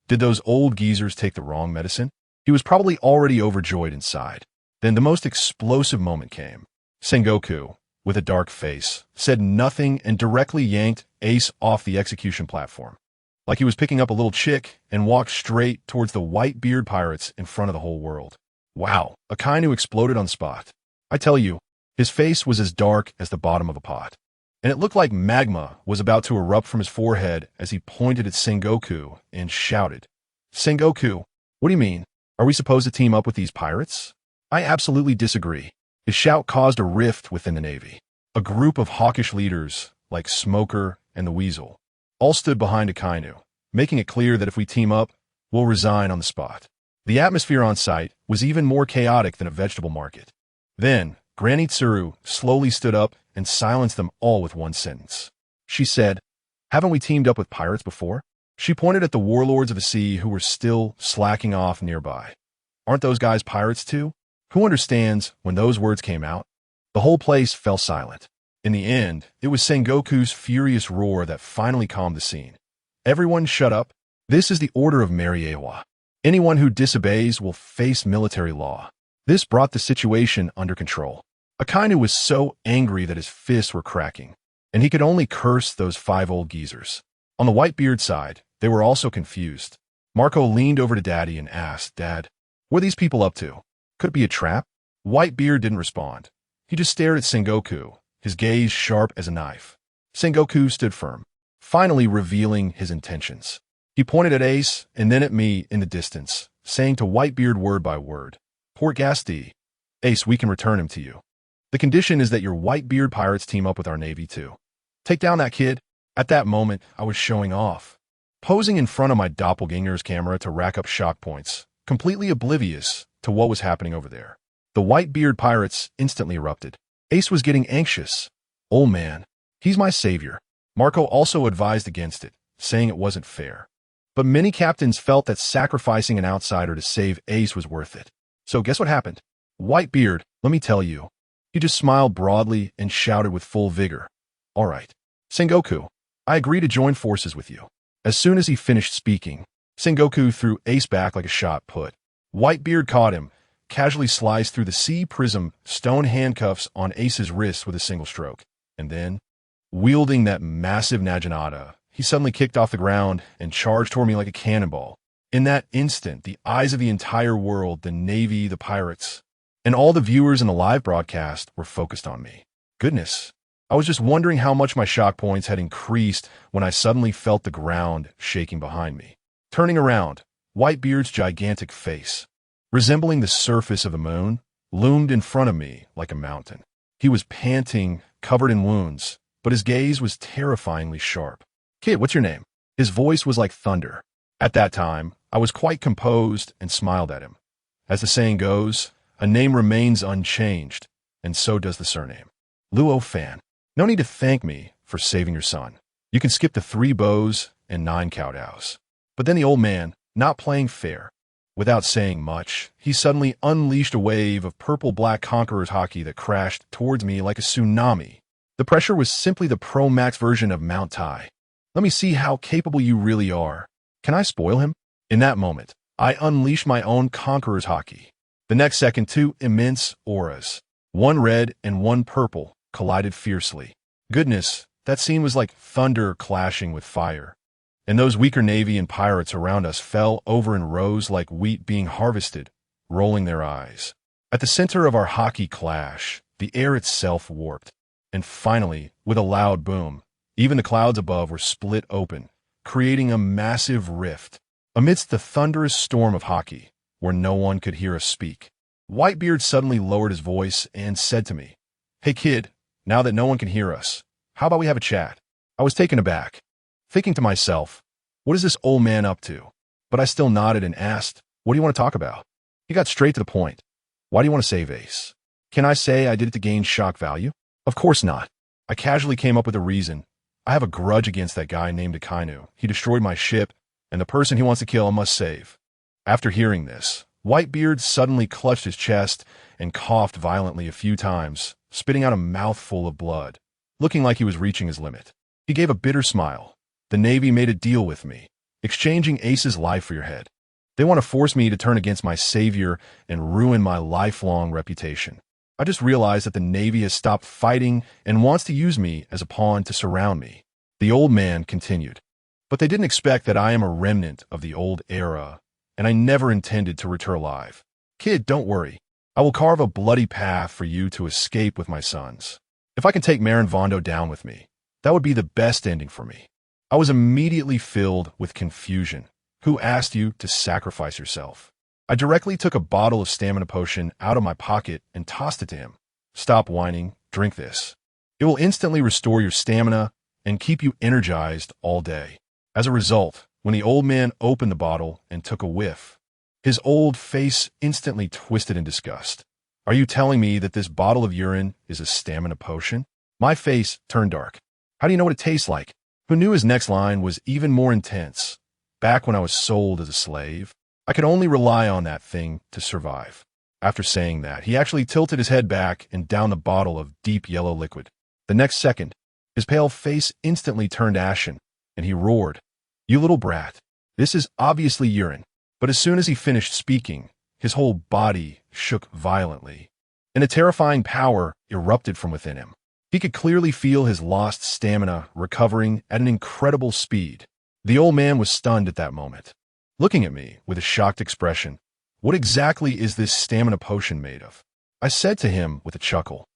did those old geezers take the wrong medicine? He was probably already overjoyed inside. Then the most explosive moment came. Sengoku, with a dark face, said nothing and directly yanked Ace off the execution platform, like he was picking up a little chick, and walked straight towards the Whitebeard pirates in front of the whole world. Wow, Akainu exploded on the spot. I tell you, his face was as dark as the bottom of a pot, and it looked like magma was about to erupt from his forehead as he pointed at Sengoku and shouted, Sengoku, what do you mean? Are we supposed to team up with these pirates? I absolutely disagree. His shout caused a rift within the Navy. A group of hawkish leaders, like Smoker and the Weasel, all stood behind Akainu, making it clear that if we team up, we'll resign on the spot. The atmosphere on site was even more chaotic than a vegetable market. Then, Granny Tsuru slowly stood up and silenced them all with one sentence. She said, haven't we teamed up with pirates before? She pointed at the warlords of the sea who were still slacking off nearby. Aren't those guys pirates too? Who understands when those words came out? The whole place fell silent. In the end, it was Sengoku's furious roar that finally calmed the scene. Everyone shut up. This is the order of Mariewa. Anyone who disobeys will face military law. This brought the situation under control. Akainu was so angry that his fists were cracking, and he could only curse those 5 old geezers. On the Whitebeard side, they were also confused. Marco leaned over to Daddy and asked, Dad, what are these people up to? Could it be a trap? Whitebeard didn't respond. He just stared at Sengoku, his gaze sharp as a knife. Sengoku stood firm, finally revealing his intentions. He pointed at Ace and then at me in the distance, saying to Whitebeard word by word, Port Gasti, Ace, we can return him to you. The condition is that your Whitebeard pirates team up with our Navy too. Take down that kid. At that moment, I was showing off, posing in front of my doppelganger's camera to rack up shock points, completely oblivious to what was happening over there. The Whitebeard pirates instantly erupted. Ace was getting anxious. Oh man, he's my savior. Marco also advised against it, saying it wasn't fair. But many captains felt that sacrificing an outsider to save Ace was worth it. So guess what happened? Whitebeard, let me tell you. He just smiled broadly and shouted with full vigor. All right, Sengoku, I agree to join forces with you. As soon as he finished speaking, Sengoku threw Ace back like a shot put. Whitebeard caught him, casually sliced through the sea prism stone handcuffs on Ace's wrists with a single stroke. And then, wielding that massive naginata, he suddenly kicked off the ground and charged toward me like a cannonball. In that instant, the eyes of the entire world, the Navy, the pirates, and all the viewers in the live broadcast were focused on me. Goodness. I was just wondering how much my shock points had increased when I suddenly felt the ground shaking behind me. Turning around, Whitebeard's gigantic face, resembling the surface of the moon, loomed in front of me like a mountain. He was panting, covered in wounds, but his gaze was terrifyingly sharp. Kid, what's your name? His voice was like thunder. At that time, I was quite composed and smiled at him. As the saying goes, a name remains unchanged, and so does the surname. Luo Fan. No need to thank me for saving your son. You can skip the 3 bows and 9 kowtows. But then the old man, not playing fair, without saying much, he suddenly unleashed a wave of purple-black Conqueror's hockey that crashed towards me like a tsunami. The pressure was simply the Pro Max version of Mount Tai. Let me see how capable you really are. Can I spoil him? In that moment, I unleashed my own Conqueror's hockey. The next second, 2 immense auras, one red and one purple, collided fiercely. Goodness, that scene was like thunder clashing with fire. And those weaker Navy and pirates around us fell over in rows like wheat being harvested, rolling their eyes. At the center of our hockey clash, the air itself warped. And finally, with a loud boom, even the clouds above were split open, creating a massive rift. Amidst the thunderous storm of hockey, where no one could hear us speak, Whitebeard suddenly lowered his voice and said to me, Hey kid, now that no one can hear us, how about we have a chat? I was taken aback, thinking to myself, what is this old man up to? But I still nodded and asked, what do you want to talk about? He got straight to the point. Why do you want to save Ace? Can I say I did it to gain shock value? Of course not. I casually came up with a reason. I have a grudge against that guy named Akainu. He destroyed my ship, and the person he wants to kill I must save. After hearing this, Whitebeard suddenly clutched his chest and coughed violently a few times, spitting out a mouthful of blood, looking like he was reaching his limit. He gave a bitter smile. The Navy made a deal with me, exchanging Ace's life for your head. They want to force me to turn against my savior and ruin my lifelong reputation. I just realized that the Navy has stopped fighting and wants to use me as a pawn to surround me. The old man continued. But they didn't expect that I am a remnant of the old era, and I never intended to return alive. Kid, don't worry. I will carve a bloody path for you to escape with my sons. If I can take Marin Vondo down with me, that would be the best ending for me. I was immediately filled with confusion. Who asked you to sacrifice yourself? I directly took a bottle of stamina potion out of my pocket and tossed it to him. Stop whining, drink this. It will instantly restore your stamina and keep you energized all day. As a result, when the old man opened the bottle and took a whiff, his old face instantly twisted in disgust. Are you telling me that this bottle of urine is a stamina potion? My face turned dark. How do you know what it tastes like? Who knew his next line was even more intense? Back when I was sold as a slave, I could only rely on that thing to survive. After saying that, he actually tilted his head back and downed the bottle of deep yellow liquid. The next second, his pale face instantly turned ashen, and he roared, "You little brat, this is obviously urine." But as soon as he finished speaking, his whole body shook violently, and a terrifying power erupted from within him. He could clearly feel his lost stamina recovering at an incredible speed. The old man was stunned at that moment, looking at me with a shocked expression. What exactly is this stamina potion made of? I said to him with a chuckle,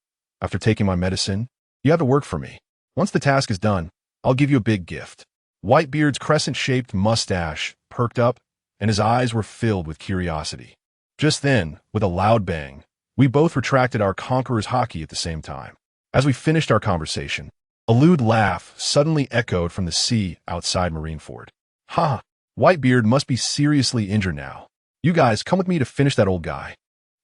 after taking my medicine, you have to work for me. Once the task is done, I'll give you a big gift. Whitebeard's crescent-shaped mustache perked up, and his eyes were filled with curiosity. Just then, with a loud bang, we both retracted our conqueror's hockey at the same time. As we finished our conversation, a lewd laugh suddenly echoed from the sea outside Marineford. Ha! Whitebeard must be seriously injured now. You guys, come with me to finish that old guy.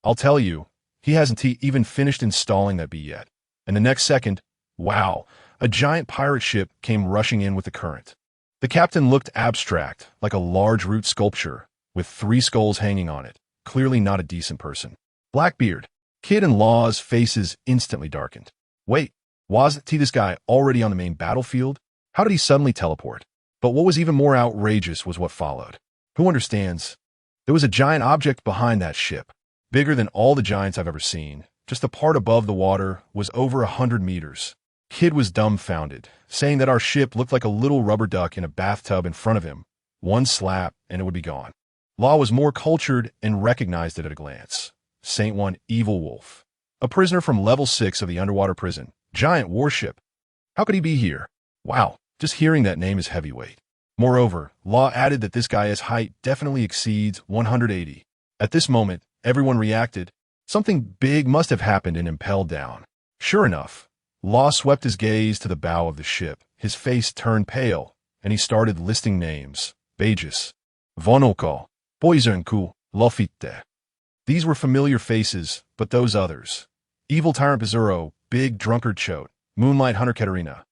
I'll tell you, he hasn't even finished installing that bee yet. And the next second, wow, a giant pirate ship came rushing in with the current. The captain looked abstract, like a large root sculpture, with 3 skulls hanging on it. Clearly not a decent person. Blackbeard, Kid and Law's faces instantly darkened. Wait, wasn't this guy already on the main battlefield? How did he suddenly teleport? But what was even more outrageous was what followed. Who understands? There was a giant object behind that ship, bigger than all the giants I've ever seen. Just the part above the water was over 100 meters. Kid was dumbfounded, saying that our ship looked like a little rubber duck in a bathtub in front of him. One slap, and it would be gone. Law was more cultured and recognized it at a glance. Saint One Evil Wolf, a prisoner from level 6 of the underwater prison. Giant warship. How could he be here? Wow, just hearing that name is heavyweight. Moreover, Law added that this guy's height definitely exceeds 180. At this moment, everyone reacted. Something big must have happened and impelled down. Sure enough, Law swept his gaze to the bow of the ship. His face turned pale, and he started listing names. Bagus, Vonoko, Poisonku, Lafitte. These were familiar faces, but those others. Evil Tyrant Bizarro, Big Drunkard Choate, Moonlight Hunter Katarina,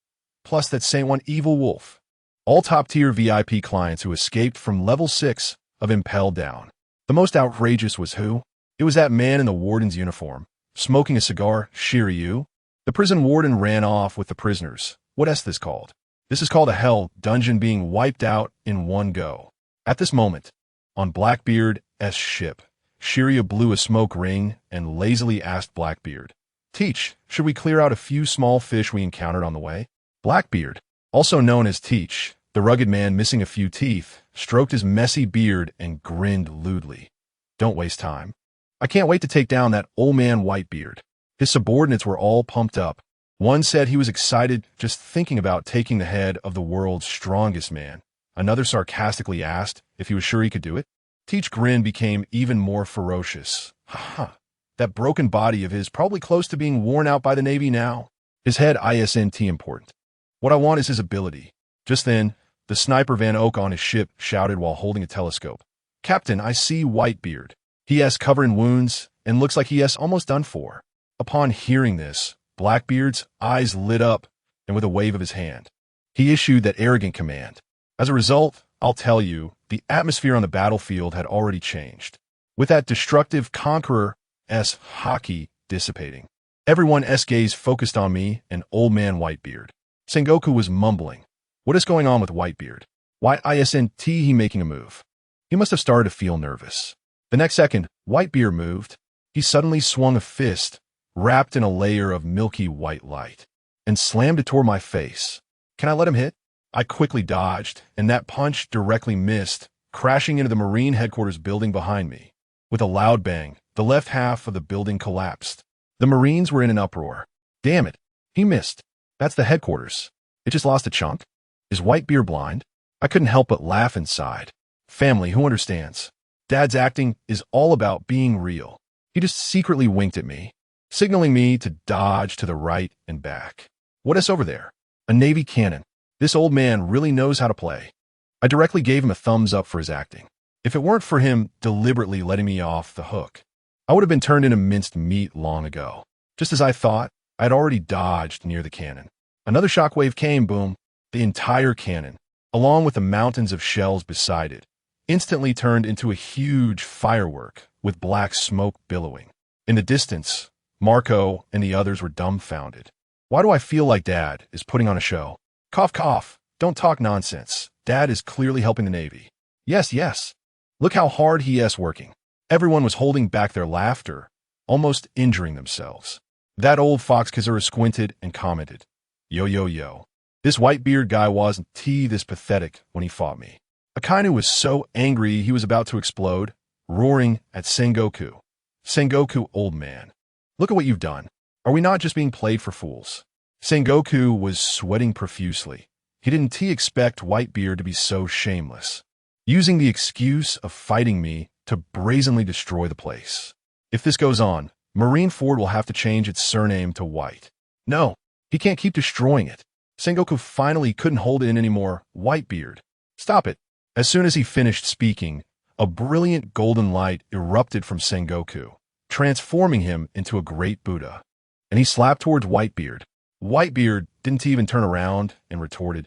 plus that Saint One Evil Wolf. All top-tier VIP clients who escaped from level 6 of Impel Down. The most outrageous was who? It was that man in the warden's uniform, smoking a cigar. Shiryu? The prison warden ran off with the prisoners. What is this called? This is called a hell dungeon being wiped out in one go. At this moment, on Blackbeard's ship, Shiryu blew a smoke ring and lazily asked Blackbeard, Teach, should we clear out a few small fish we encountered on the way? Blackbeard, also known as Teach, the rugged man missing a few teeth, stroked his messy beard and grinned lewdly. Don't waste time. I can't wait to take down that old man Whitebeard. His subordinates were all pumped up. One said he was excited just thinking about taking the head of the world's strongest man. Another sarcastically asked if he was sure he could do it. Teach's grin became even more ferocious. Ha! That broken body of his probably close to being worn out by the Navy now. His head isn't important. What I want is his ability. Just then, the sniper Van Oak on his ship shouted while holding a telescope. Captain, I see Whitebeard. He is covered in wounds and looks like he is almost done for. Upon hearing this, Blackbeard's eyes lit up, and with a wave of his hand, He issued that arrogant command. As a result, I'll tell you, the atmosphere on the battlefield had already changed. With that destructive conqueror-esque hockey dissipating, everyone's gaze focused on me and old man Whitebeard. Sengoku was mumbling. What is going on with Whitebeard? Why isn't he making a move? He must have started to feel nervous. The next second, Whitebeard moved. He suddenly swung a fist, wrapped in a layer of milky white light, and slammed it toward my face. Can I let him hit? I quickly dodged, and that punch directly missed, crashing into the Marine headquarters building behind me. With a loud bang, the left half of the building collapsed. The Marines were in an uproar. Damn it, he missed. That's the headquarters. It just lost a chunk. Is Whitebeard blind? I couldn't help but laugh inside. Family, who understands? Dad's acting is all about being real. He just secretly winked at me, signaling me to dodge to the right and back. What is over there? A Navy cannon. This old man really knows how to play. I directly gave him a thumbs up for his acting. If it weren't for him deliberately letting me off the hook, I would have been turned into minced meat long ago. Just as I thought, I'd already dodged near the cannon. Another shockwave came, boom. The entire cannon, along with the mountains of shells beside it, instantly turned into a huge firework with black smoke billowing. In the distance, Marco and the others were dumbfounded. Why do I feel like Dad is putting on a show? Cough, cough. Don't talk nonsense. Dad is clearly helping the Navy. Yes, yes. Look how hard he is working. Everyone was holding back their laughter, almost injuring themselves. That old fox Kazura squinted and commented, Yo, yo, yo. This Whitebeard guy wasn't this pathetic when he fought me. Akainu was so angry he was about to explode, roaring at Sengoku. Sengoku, old man. Look at what you've done. Are we not just being played for fools? Sengoku was sweating profusely. He didn't expect Whitebeard to be so shameless, using the excuse of fighting me to brazenly destroy the place. If this goes on, Marineford will have to change its surname to White. No, he can't keep destroying it. Sengoku finally couldn't hold it in anymore. Whitebeard, stop it. As soon as he finished speaking, a brilliant golden light erupted from Sengoku, transforming him into a great Buddha. And he slapped towards Whitebeard. Whitebeard didn't even turn around and retorted,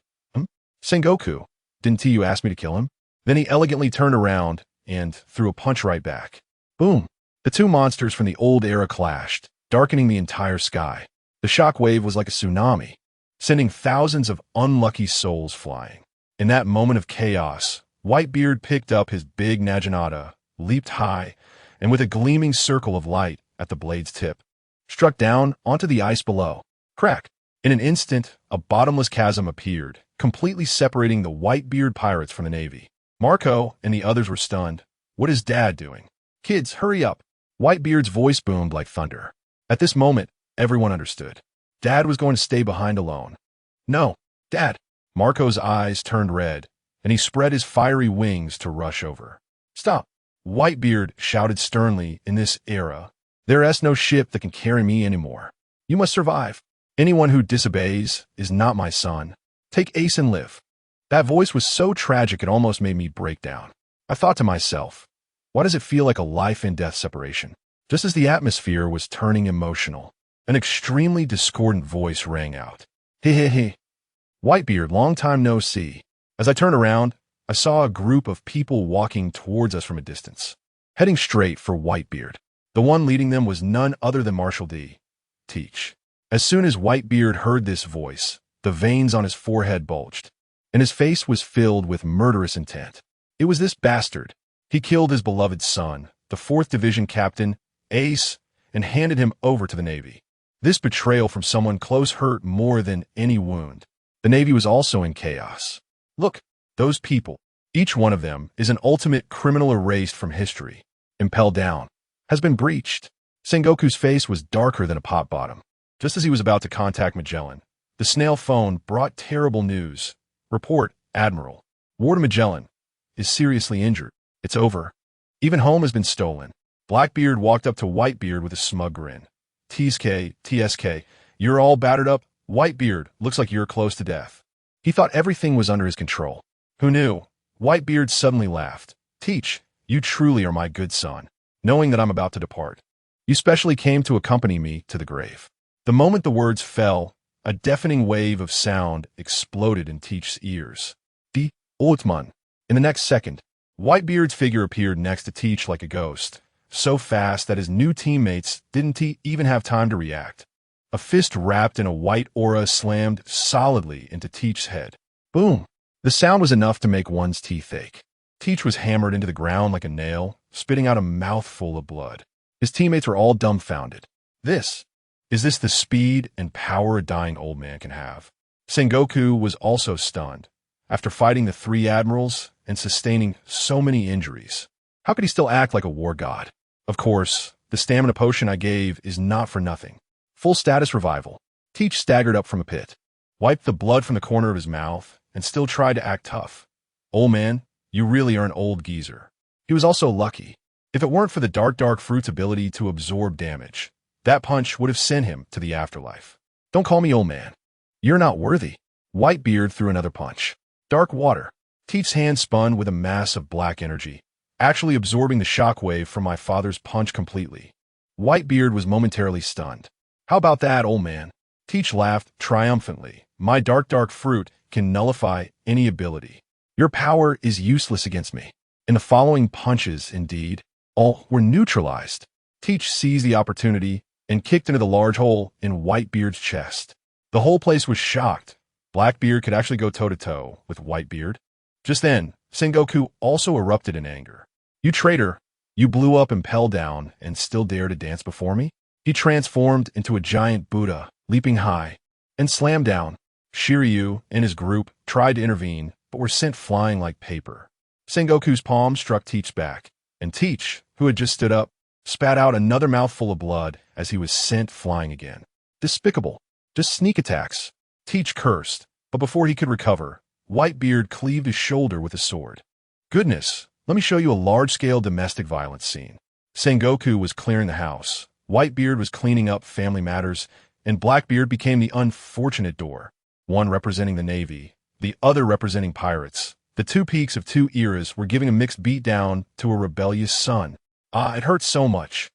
Sengoku, didn't you ask me to kill him? Then he elegantly turned around and threw a punch right back. Boom! The two monsters from the old era clashed, darkening the entire sky. The shock wave was like a tsunami, sending thousands of unlucky souls flying. In that moment of chaos, Whitebeard picked up his big naginata, leaped high, and with a gleaming circle of light at the blade's tip, struck down onto the ice below. Crack! In an instant, a bottomless chasm appeared, completely separating the Whitebeard pirates from the Navy. Marco and the others were stunned. What is Dad doing? Kids, hurry up! Whitebeard's voice boomed like thunder. At this moment, everyone understood. Dad was going to stay behind alone. No, Dad! Marco's eyes turned red, and he spread his fiery wings to rush over. Stop! Whitebeard shouted sternly. In this era, there is no ship that can carry me anymore. You must survive. Anyone who disobeys is not my son. Take Ace and live. That voice was so tragic it almost made me break down. I thought to myself, why does it feel like a life and death separation? Just as the atmosphere was turning emotional, an extremely discordant voice rang out. He he he. Whitebeard, long time no see. As I turned around, I saw a group of people walking towards us from a distance, heading straight for Whitebeard. The one leading them was none other than Marshal D. Teach. As soon as Whitebeard heard this voice, the veins on his forehead bulged, and his face was filled with murderous intent. It was this bastard. He killed his beloved son, the 4th Division Captain, Ace, and handed him over to the Navy. This betrayal from someone close hurt more than any wound. The Navy was also in chaos. Look, those people, each one of them is an ultimate criminal erased from history, impelled down, has been breached. Sengoku's face was darker than a pot bottom. Just as he was about to contact Magellan, the snail phone brought terrible news. Report, Admiral. Warden Magellan is seriously injured. It's over. Even home has been stolen. Blackbeard walked up to Whitebeard with a smug grin. TSK, you're all battered up. Whitebeard, looks like you're close to death. He thought everything was under his control. Who knew? Whitebeard suddenly laughed. Teach, you truly are my good son, knowing that I'm about to depart. You specially came to accompany me to the grave. The moment the words fell, a deafening wave of sound exploded in Teach's ears. The Oldman. In the next second, Whitebeard's figure appeared next to Teach like a ghost, so fast that his new teammates didn't even have time to react. A fist wrapped in a white aura slammed solidly into Teach's head. Boom! The sound was enough to make one's teeth ache. Teach was hammered into the ground like a nail, spitting out a mouthful of blood. His teammates were all dumbfounded. Is this the speed and power a dying old man can have? Sengoku was also stunned. After fighting the three admirals and sustaining so many injuries, how could he still act like a war god? Of course, the stamina potion I gave is not for nothing. Full status revival. Teach staggered up from a pit, wiped the blood from the corner of his mouth, and still tried to act tough. Old man, you really are an old geezer. He was also lucky. If it weren't for the dark fruit's ability to absorb damage, that punch would have sent him to the afterlife. Don't call me old man. You're not worthy. Whitebeard threw another punch. Dark water. Teach's hand spun with a mass of black energy, actually absorbing the shockwave from my father's punch completely. Whitebeard was momentarily stunned. How about that, old man? Teach laughed triumphantly. My dark fruit can nullify any ability. Your power is useless against me. In the following punches, indeed, all were neutralized. Teach seized the opportunity and kicked into the large hole in Whitebeard's chest. The whole place was shocked. Blackbeard could actually go toe-to-toe with Whitebeard. Just then, Sengoku also erupted in anger. You traitor! You blew up and fell down and still dare to dance before me? He transformed into a giant Buddha, leaping high, and slammed down. Shiryu and his group tried to intervene, but were sent flying like paper. Sengoku's palm struck Teach's back, and Teach, who had just stood up, spat out another mouthful of blood as he was sent flying again. Despicable. Just sneak attacks. Teach cursed, but before he could recover, Whitebeard cleaved his shoulder with a sword. Goodness, let me show you a large-scale domestic violence scene. Sengoku was clearing the house, Whitebeard was cleaning up family matters, and Blackbeard became the unfortunate door, one representing the Navy, the other representing pirates. The two peaks of two eras were giving a mixed beatdown to a rebellious son. It hurt so much.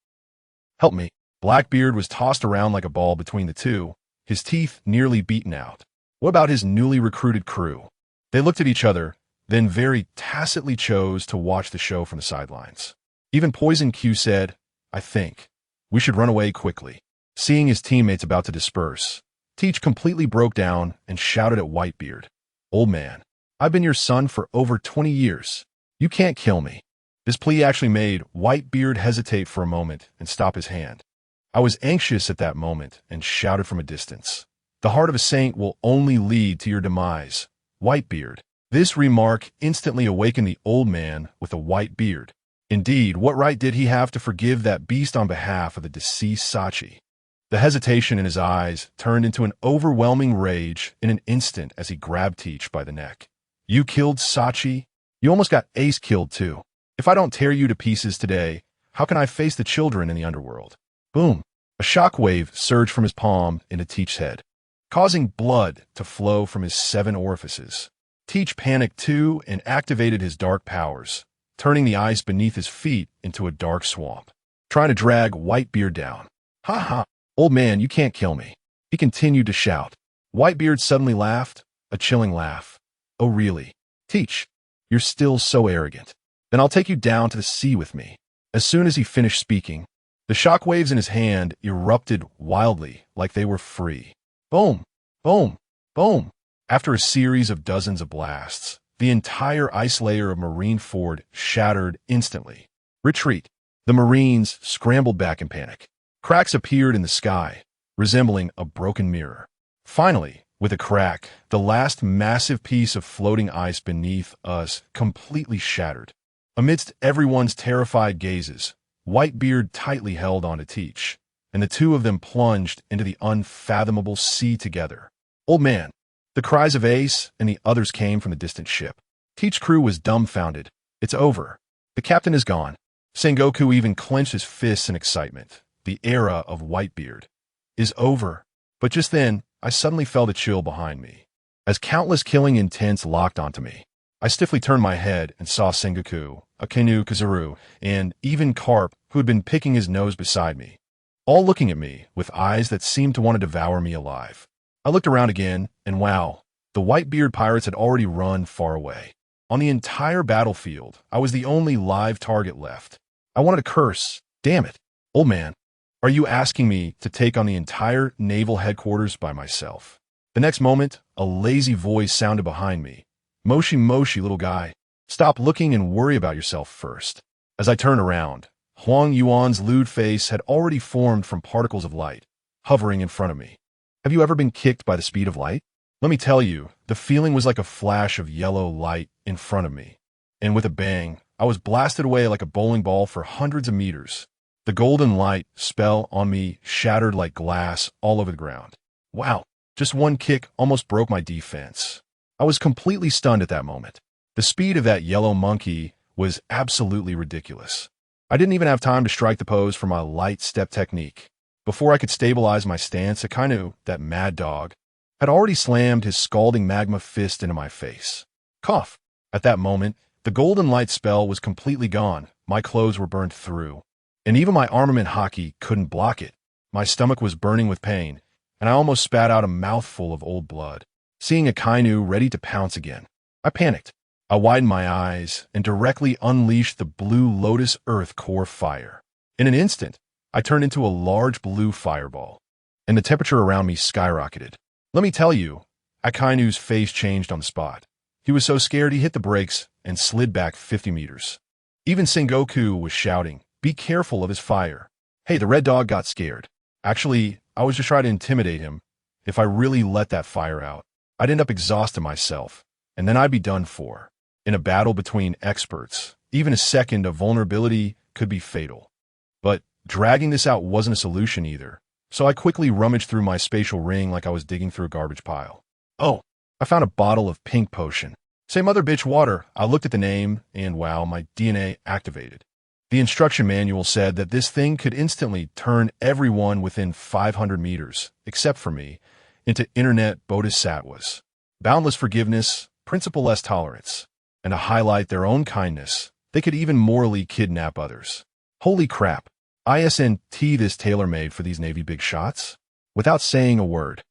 Help me. Blackbeard was tossed around like a ball between the two, his teeth nearly beaten out. What about his newly recruited crew? They looked at each other, then very tacitly chose to watch the show from the sidelines. Even Poison Q said, I think we should run away quickly. Seeing his teammates about to disperse, Teach completely broke down and shouted at Whitebeard. Old man, I've been your son for over 20 years. You can't kill me. This plea actually made Whitebeard hesitate for a moment and stop his hand. I was anxious at that moment and shouted from a distance. The heart of a saint will only lead to your demise, Whitebeard. This remark instantly awakened the old man with a white beard. Indeed, what right did he have to forgive that beast on behalf of the deceased Sachi? The hesitation in his eyes turned into an overwhelming rage in an instant as he grabbed Teach by the neck. You killed Sachi? You almost got Ace killed too. If I don't tear you to pieces today, how can I face the children in the underworld? Boom! A shockwave surged from his palm into Teach's head, causing blood to flow from his 7 orifices. Teach panicked too and activated his dark powers, turning the ice beneath his feet into a dark swamp, trying to drag Whitebeard down. Ha ha! Old man, you can't kill me. He continued to shout. Whitebeard suddenly laughed, a chilling laugh. Oh really? Teach, you're still so arrogant. Then I'll take you down to the sea with me. As soon as he finished speaking, the shockwaves in his hand erupted wildly like they were free. Boom! Boom! Boom! After a series of dozens of blasts, the entire ice layer of Marine Ford shattered instantly. Retreat! The Marines scrambled back in panic. Cracks appeared in the sky, resembling a broken mirror. Finally, with a crack, the last massive piece of floating ice beneath us completely shattered. Amidst everyone's terrified gazes, Whitebeard tightly held on to Teach, and the two of them plunged into the unfathomable sea together. Old man! The cries of Ace and the others came from the distant ship. Teach's crew was dumbfounded. It's over. The captain is gone. Sengoku even clenched his fists in excitement. The era of Whitebeard is over. But just then, I suddenly felt a chill behind me. As countless killing intents locked onto me, I stiffly turned my head and saw Sengoku, Akenu Kazuru, and even Carp, who had been picking his nose beside me, all looking at me with eyes that seemed to want to devour me alive. I looked around again, and wow, the Whitebeard pirates had already run far away. On the entire battlefield, I was the only live target left. I wanted to curse. Damn it. Old man, are you asking me to take on the entire naval headquarters by myself? The next moment, a lazy voice sounded behind me. Moshi moshi, little guy. Stop looking and worry about yourself first. As I turned around, Huang Yuan's lewd face had already formed from particles of light, hovering in front of me. Have you ever been kicked by the speed of light? Let me tell you, the feeling was like a flash of yellow light in front of me. And with a bang, I was blasted away like a bowling ball for hundreds of meters. The golden light spell on me shattered like glass all over the ground. Wow, just one kick almost broke my defense. I was completely stunned at that moment. The speed of that yellow monkey was absolutely ridiculous. I didn't even have time to strike the pose for my light step technique. Before I could stabilize my stance, Akainu, that mad dog, had already slammed his scalding magma fist into my face. Cough. At that moment, the golden light spell was completely gone. My clothes were burned through. And even my armament hockey couldn't block it. My stomach was burning with pain, and I almost spat out a mouthful of old blood. Seeing Akainu ready to pounce again, I panicked. I widened my eyes and directly unleashed the blue Lotus Earth core fire. In an instant, I turned into a large blue fireball, and the temperature around me skyrocketed. Let me tell you, Akainu's face changed on the spot. He was so scared he hit the brakes and slid back 50 meters. Even Sengoku was shouting, "Be careful of his fire." Hey, the red dog got scared. Actually, I was just trying to intimidate him. If I really let that fire out, I'd end up exhausting myself, and then I'd be done for. In a battle between experts, even a second of vulnerability could be fatal. But dragging this out wasn't a solution either, so I quickly rummaged through my spatial ring like I was digging through a garbage pile. Oh, I found a bottle of pink potion. Say mother bitch water. I looked at the name, and wow, my DNA activated. The instruction manual said that this thing could instantly turn everyone within 500 meters, except for me, into internet bodhisattvas. Boundless forgiveness, principle-less tolerance, and to highlight their own kindness, they could even morally kidnap others. Holy crap. ISNT this tailor-made for these Navy big shots? Without saying a word,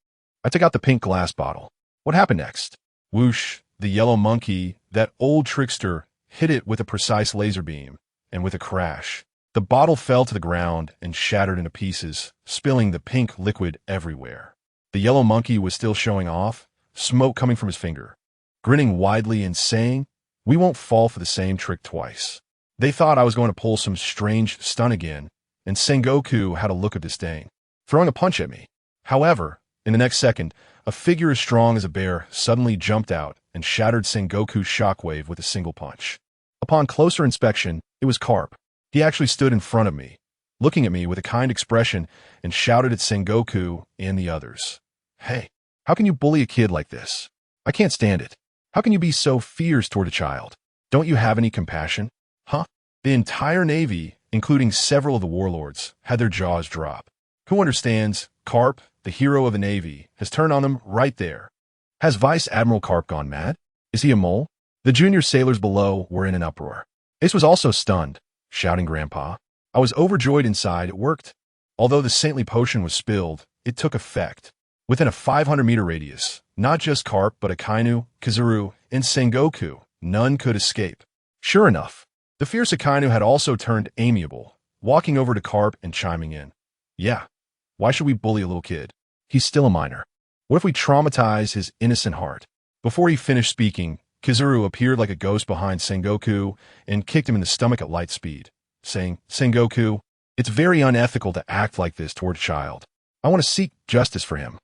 I took out the pink glass bottle. What happened next? Whoosh, the yellow monkey, that old trickster, hit it with a precise laser beam, and with a crash, the bottle fell to the ground and shattered into pieces, spilling the pink liquid everywhere. The yellow monkey was still showing off, smoke coming from his finger, grinning widely and saying, "We won't fall for the same trick twice." They thought I was going to pull some strange stunt again, and Sengoku had a look of disdain, throwing a punch at me. However, in the next second, a figure as strong as a bear suddenly jumped out and shattered Sengoku's shockwave with a single punch. Upon closer inspection, it was Carp. He actually stood in front of me, looking at me with a kind expression, and shouted at Sengoku and the others. "Hey, how can you bully a kid like this? I can't stand it. How can you be so fierce toward a child? Don't you have any compassion? Huh?" The entire Navy, including several of the warlords, had their jaws drop. Who understands? Carp, the hero of the Navy, has turned on them right there. Has Vice Admiral Carp gone mad? Is he a mole? The junior sailors below were in an uproar. Ace was also stunned, shouting Grandpa. I was overjoyed inside. It worked. Although the saintly potion was spilled, it took effect. Within a 500-meter radius, not just Carp, but Akainu, Kizuru, and Sengoku, none could escape. Sure enough, the fierce Akainu had also turned amiable, walking over to Carp and chiming in. "Yeah, why should we bully a little kid? He's still a minor. What if we traumatize his innocent heart?" Before he finished speaking, Kizuru appeared like a ghost behind Sengoku and kicked him in the stomach at light speed, saying, "Sengoku, it's very unethical to act like this toward a child. I want to seek justice for him."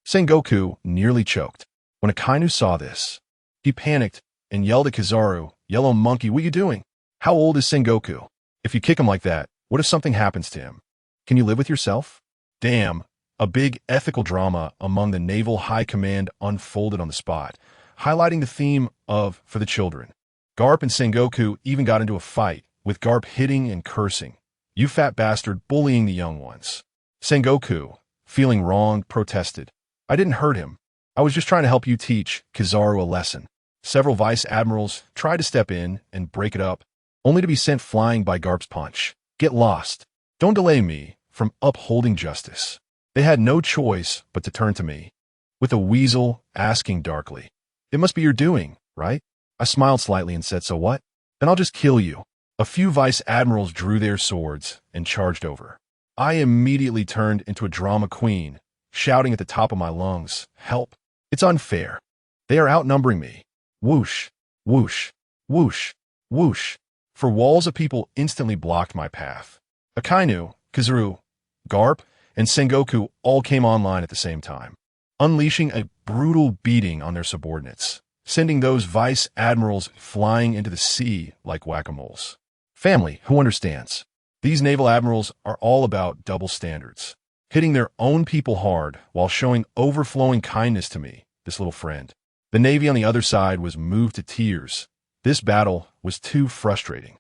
Sengoku nearly choked. When Akainu saw this, he panicked and yelled at Kizaru, "Yellow monkey, what are you doing? How old is Sengoku? If you kick him like that, what if something happens to him? Can you live with yourself?" Damn, a big ethical drama among the Naval High Command unfolded on the spot, highlighting the theme of For the Children. Garp and Sengoku even got into a fight, with Garp hitting and cursing. "You fat bastard bullying the young ones." Sengoku, feeling wronged, protested. "I didn't hurt him. I was just trying to help you teach Kizaru a lesson." Several vice admirals tried to step in and break it up, only to be sent flying by Garp's punch. "Get lost. Don't delay me from upholding justice." They had no choice but to turn to me, with a weasel asking darkly, "It must be your doing, right?" I smiled slightly and said, "So what? Then I'll just kill you." A few vice admirals drew their swords and charged over. I immediately turned into a drama queen, shouting at the top of my lungs, "Help! It's unfair. They are outnumbering me." Whoosh, whoosh, whoosh, whoosh. For walls of people instantly blocked my path. Akainu, Kazuru, Garp, and Sengoku all came online at the same time, unleashing a brutal beating on their subordinates, sending those vice admirals flying into the sea like whack-a-moles. Family, who understands? These naval admirals are all about double standards, hitting their own people hard while showing overflowing kindness to me, this little friend. The Navy on the other side was moved to tears. This battle was too frustrating.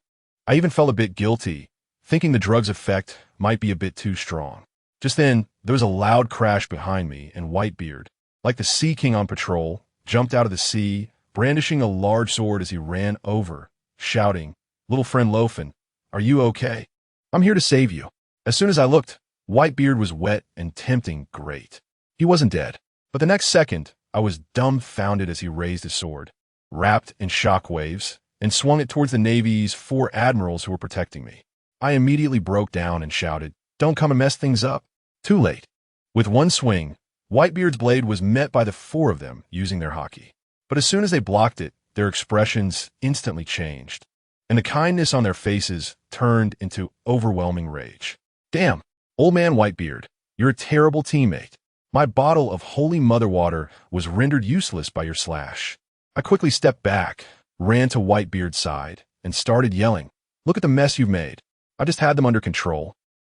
I even felt a bit guilty, thinking the drug's effect might be a bit too strong. Just then, there was a loud crash behind me, and Whitebeard, like the Sea King on patrol, jumped out of the sea, brandishing a large sword as he ran over, shouting, "Little friend Luo Fan, are you okay? I'm here to save you." As soon as I looked, Whitebeard was wet and tempting great. He wasn't dead, but the next second, I was dumbfounded as he raised his sword, wrapped in shockwaves, and swung it towards the Navy's 4 admirals who were protecting me. I immediately broke down and shouted, "Don't come and mess things up." Too late. With one swing, Whitebeard's blade was met by the 4 of them using their haki. But as soon as they blocked it, their expressions instantly changed, and the kindness on their faces turned into overwhelming rage. "Damn, old man Whitebeard, you're a terrible teammate. My bottle of holy mother water was rendered useless by your slash." I quickly stepped back, ran to Whitebeard's side, and started yelling, "Look at the mess you've made. I just had them under control,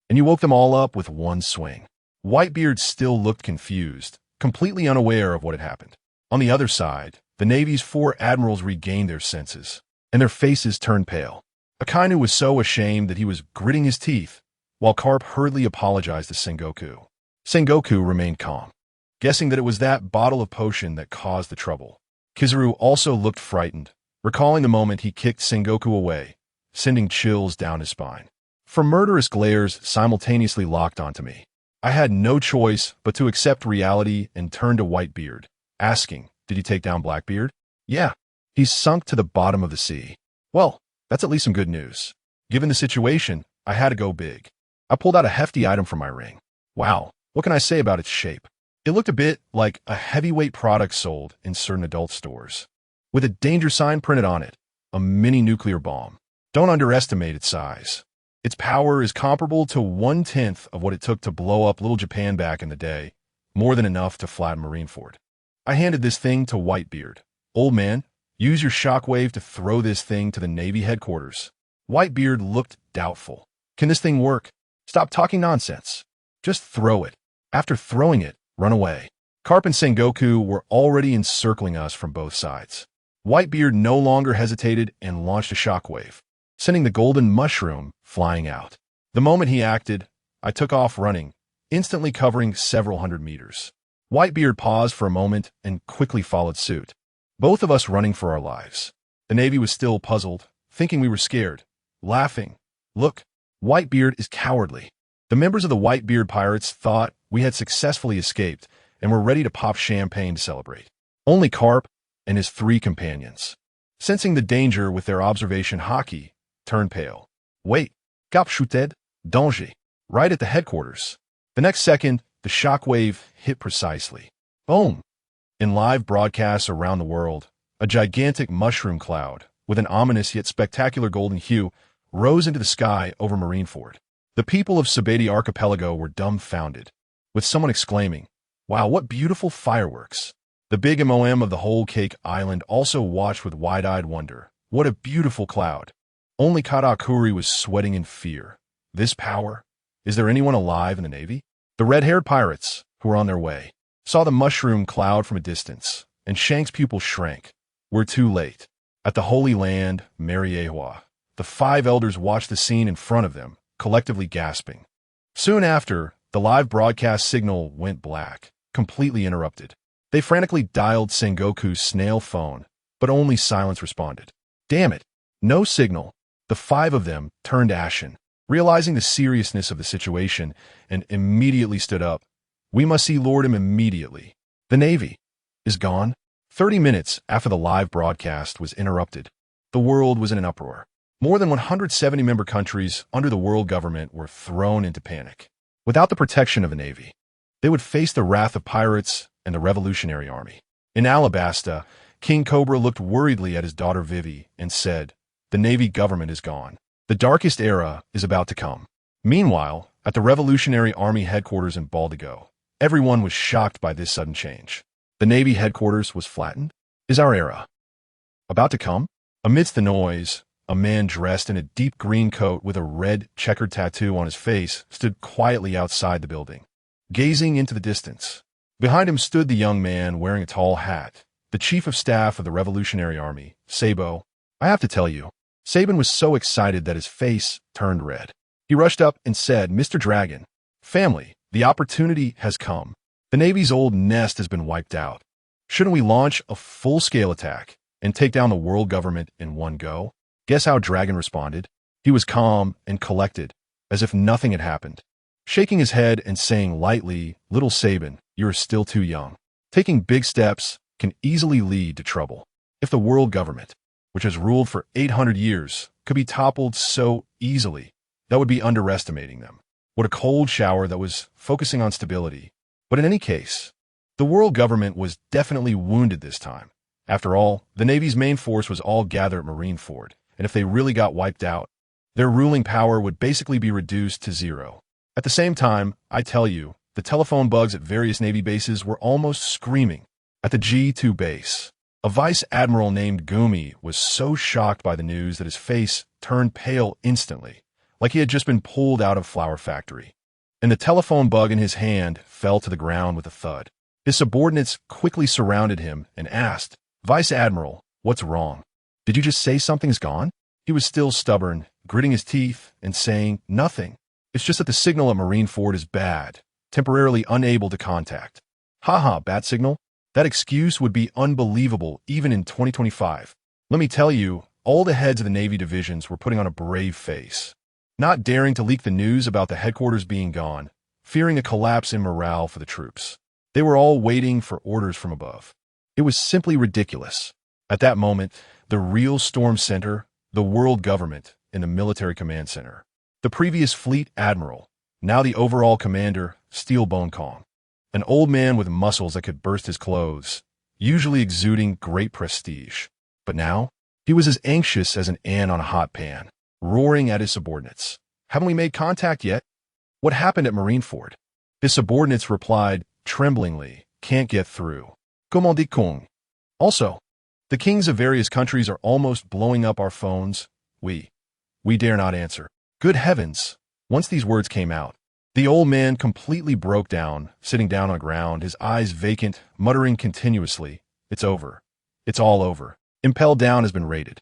and you woke them all up with one swing." Whitebeard still looked confused, completely unaware of what had happened. On the other side, the Navy's 4 admirals regained their senses, and their faces turned pale. Akainu was so ashamed that he was gritting his teeth, while Karp hurriedly apologized to Sengoku. Sengoku remained calm, guessing that it was that bottle of potion that caused the trouble. Kizuru also looked frightened, recalling the moment he kicked Sengoku away, sending chills down his spine. 4 murderous glares simultaneously locked onto me. I had no choice but to accept reality and turn to Whitebeard, asking, "Did you take down Blackbeard?" "Yeah, he's sunk to the bottom of the sea." "Well, that's at least some good news." Given the situation, I had to go big. I pulled out a hefty item from my ring. Wow, what can I say about its shape? It looked a bit like a heavyweight product sold in certain adult stores, with a danger sign printed on it, a mini nuclear bomb. Don't underestimate its size. Its power is comparable to 1/10 of what it took to blow up little Japan back in the day, more than enough to flatten Marineford. I handed this thing to Whitebeard. "Old man, use your shockwave to throw this thing to the Navy headquarters." Whitebeard looked doubtful. "Can this thing work?" "Stop talking nonsense. Just throw it. After throwing it, run away." Karp and Sengoku were already encircling us from both sides. Whitebeard no longer hesitated and launched a shockwave, sending the golden mushroom flying out. The moment he acted, I took off running, instantly covering several hundred meters. Whitebeard paused for a moment and quickly followed suit, both of us running for our lives. The Navy was still puzzled, thinking we were scared, laughing. "Look, Whitebeard is cowardly." The members of the Whitebeard pirates thought we had successfully escaped and were ready to pop champagne to celebrate. Only Karp and his 3 companions, sensing the danger with their observation haki, turned pale. "Wait, Cap shooted, danger," right at the headquarters. The next second, the shockwave hit precisely. Boom! In live broadcasts around the world, a gigantic mushroom cloud, with an ominous yet spectacular golden hue, rose into the sky over Marineford. The people of Sabeti Archipelago were dumbfounded, with someone exclaiming, "Wow, what beautiful fireworks." The big MOM of the whole Cake Island also watched with wide-eyed wonder. What a beautiful cloud. Only Katakuri was sweating in fear. This power? Is there anyone alive in the Navy? The red-haired pirates, who were on their way, saw the mushroom cloud from a distance, and Shank's pupil shrank. We're too late. At the Holy Land, Mariewa, the 5 elders watched the scene in front of them, collectively gasping. Soon after, the live broadcast signal went black, completely interrupted. They frantically dialed Sengoku's snail phone, but only silence responded. Damn it, no signal. The 5 of them turned ashen, realizing the seriousness of the situation, and immediately stood up, We must see Lordum immediately. The Navy is gone. 30 minutes after the live broadcast was interrupted, the world was in an uproar. More than 170 member countries under the world government were thrown into panic. Without the protection of a navy, they would face the wrath of pirates and the Revolutionary Army. In Alabasta, King Cobra looked worriedly at his daughter Vivi and said, "The Navy government is gone. The darkest era is about to come." Meanwhile, at the Revolutionary Army headquarters in Baldigo, everyone was shocked by this sudden change. The Navy headquarters was flattened. Is our era about to come? Amidst the noise, a man dressed in a deep green coat with a red checkered tattoo on his face stood quietly outside the building, gazing into the distance. Behind him stood the young man wearing a tall hat, the chief of staff of the Revolutionary Army, Sabo. I have to tell you, Sabin was so excited that his face turned red. He rushed up and said, "Mr. Dragon, family, the opportunity has come. The Navy's old nest has been wiped out. Shouldn't we launch a full-scale attack and take down the world government in one go?" Guess how Dragon responded? He was calm and collected, as if nothing had happened, shaking his head and saying lightly, "Little Sabin, you're still too young. Taking big steps can easily lead to trouble. If the world government, which has ruled for 800 years, could be toppled so easily, that would be underestimating them." What a cold shower that was focusing on stability. But in any case, the world government was definitely wounded this time. After all, the Navy's main force was all gathered at Marineford, and if they really got wiped out, their ruling power would basically be reduced to zero. At the same time, I tell you, the telephone bugs at various Navy bases were almost screaming. At the G2 base, a vice admiral named Gumi was so shocked by the news that his face turned pale instantly, like he had just been pulled out of a flour factory. And the telephone bug in his hand fell to the ground with a thud. His subordinates quickly surrounded him and asked, "Vice Admiral, what's wrong? Did you just say something's gone?" He was still stubborn, gritting his teeth and saying, "Nothing. It's just that the signal at Marineford is bad, temporarily unable to contact." Haha, bad signal? That excuse would be unbelievable even in 2025. Let me tell you, all the heads of the Navy divisions were putting on a brave face, not daring to leak the news about the headquarters being gone, fearing a collapse in morale for the troops. They were all waiting for orders from above. It was simply ridiculous. At that moment, the real storm center, the world government, in the military command center. The previous fleet admiral, now the overall commander, Steelbone Kong. An old man with muscles that could burst his clothes, usually exuding great prestige. But now, he was as anxious as an ant on a hot pan, roaring at his subordinates. "Haven't we made contact yet? What happened at Marineford?" His subordinates replied tremblingly, "Can't get through. Comment dit-on?" Also, "The kings of various countries are almost blowing up our phones. We dare not answer." Good heavens! Once these words came out, the old man completely broke down, sitting down on the ground, his eyes vacant, muttering continuously, "It's over. It's all over. Impel Down has been raided.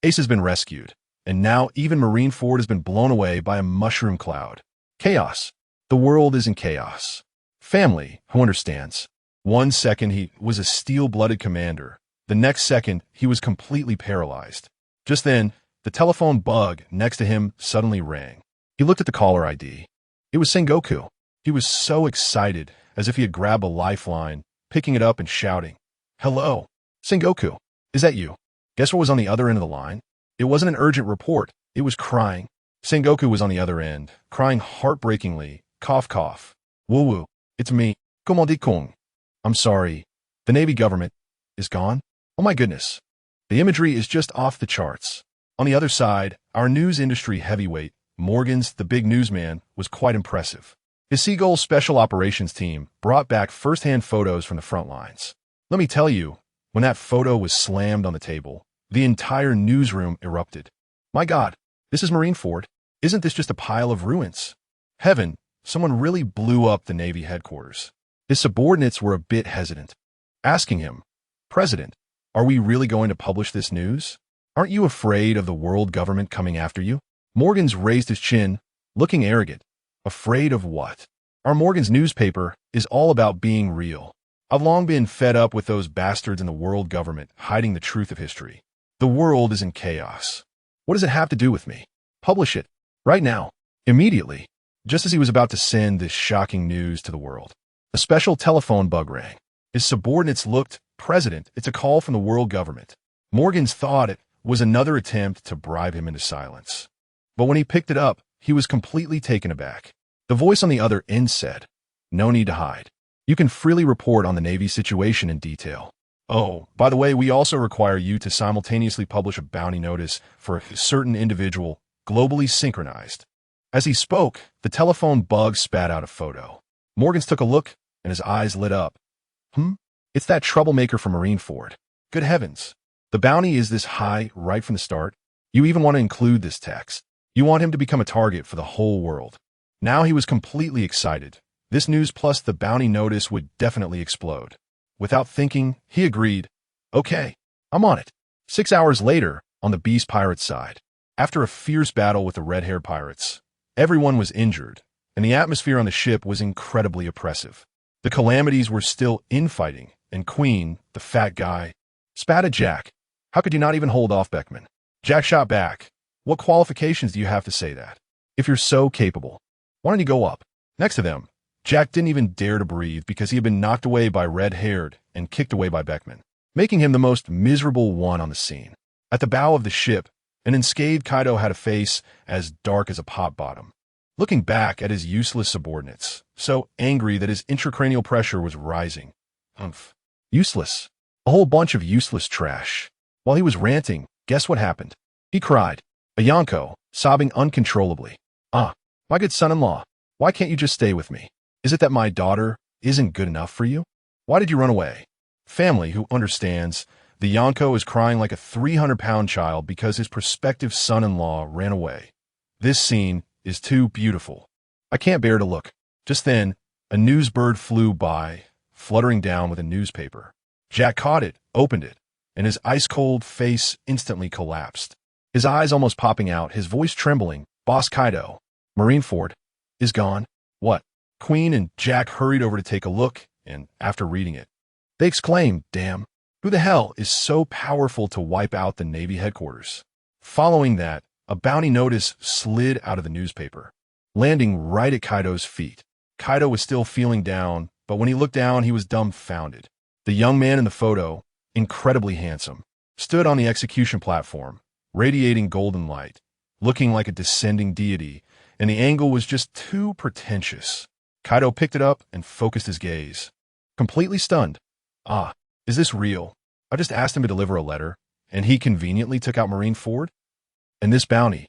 Ace has been rescued. And now even Marineford has been blown away by a mushroom cloud. Chaos. The world is in chaos. Family, who understands? 1 second he was a steel-blooded commander. The next second, he was completely paralyzed. Just then, the telephone bug next to him suddenly rang. He looked at the caller ID. It was Sengoku. He was so excited, as if he had grabbed a lifeline, picking it up and shouting, "Hello, Sengoku, is that you?" Guess what was on the other end of the line? It wasn't an urgent report. It was crying. Sengoku was on the other end, crying heartbreakingly, cough cough. "Woo-woo, it's me, Komandi-kun. I'm sorry. The Navy government is gone? Oh my goodness. The imagery is just off the charts." On the other side, our news industry heavyweight, Morgan's the big newsman, was quite impressive. His Seagull Special Operations team brought back first-hand photos from the front lines. Let me tell you, when that photo was slammed on the table, the entire newsroom erupted. My God, this is Marineford. Isn't this just a pile of ruins? Heaven, someone really blew up the Navy headquarters. His subordinates were a bit hesitant, asking him, "President, are we really going to publish this news? Aren't you afraid of the world government coming after you?" Morgan's raised his chin, looking arrogant. Afraid of what? Our Morgan's newspaper is all about being real. I've long been fed up with those bastards in the world government hiding the truth of history. The world is in chaos. What does it have to do with me? Publish it. Right now. Immediately. Just as he was about to send this shocking news to the world, A special telephone bug rang. His subordinates looked. President, it's a call from the world government. Morgans thought it was another attempt to bribe him into silence. But when he picked it up, he was completely taken aback. The voice on the other end said, "No need to hide. You can freely report on the Navy's situation in detail. Oh, by the way, we also require you to simultaneously publish a bounty notice for a certain individual, globally synchronized." As he spoke, the telephone bug spat out a photo. Morgans took a look, and his eyes lit up. It's that troublemaker from Marineford. Good heavens. The bounty is this high right from the start. You even want to include this text. You want him to become a target for the whole world. Now he was completely excited. This news plus the bounty notice would definitely explode. Without thinking, he agreed. Okay, I'm on it. 6 hours later, on the Beast Pirate side, after a fierce battle with the red-haired pirates, everyone was injured, and the atmosphere on the ship was incredibly oppressive. The calamities were still infighting, and Queen, the fat guy, spat at Jack. How could you not even hold off Beckman? Jack shot back. What qualifications do you have to say that? If you're so capable, why don't you go up? Next to them, Jack didn't even dare to breathe because he had been knocked away by red-haired and kicked away by Beckman, making him the most miserable one on the scene. At the bow of the ship, an unscathed Kaido had a face as dark as a pot bottom, looking back at his useless subordinates, so angry that his intracranial pressure was rising. Useless. A whole bunch of useless trash. While he was ranting, guess what happened? He cried. A Yonko, sobbing uncontrollably. My good son-in-law, why can't you just stay with me? Is it that my daughter isn't good enough for you? Why did you run away? Family who understands. The Yonko is crying like a 300-pound child because his prospective son-in-law ran away. This scene is too beautiful. I can't bear to look. Just then, a newsbird flew by, fluttering down with a newspaper. Jack caught it, opened it, and his ice-cold face instantly collapsed. His eyes almost popping out, his voice trembling. Boss Kaido, Marineford, is gone. What? Queen and Jack hurried over to take a look, and after reading it, they exclaimed, "Damn, who the hell is so powerful to wipe out the Navy headquarters?" Following that, a bounty notice slid out of the newspaper, landing right at Kaido's feet. Kaido was still feeling down, but when he looked down, he was dumbfounded. The young man in the photo, incredibly handsome, stood on the execution platform, radiating golden light, looking like a descending deity, and the angle was just too pretentious. Kaido picked it up and focused his gaze. Completely stunned. Is this real? I just asked him to deliver a letter, and he conveniently took out Marineford? And this bounty,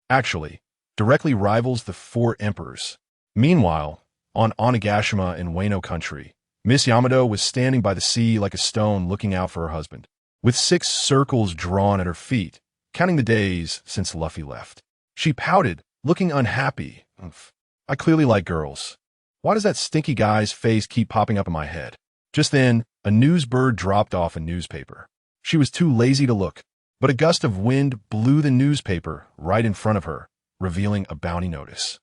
actually, directly rivals the 4 emperors. Meanwhile, on Onigashima in Wano country, Miss Yamato was standing by the sea like a stone looking out for her husband, with 6 circles drawn at her feet, counting the days since Luffy left. She pouted, looking unhappy. I clearly like girls. Why does that stinky guy's face keep popping up in my head? Just then, a newsbird dropped off a newspaper. She was too lazy to look, but a gust of wind blew the newspaper right in front of her, revealing a bounty notice.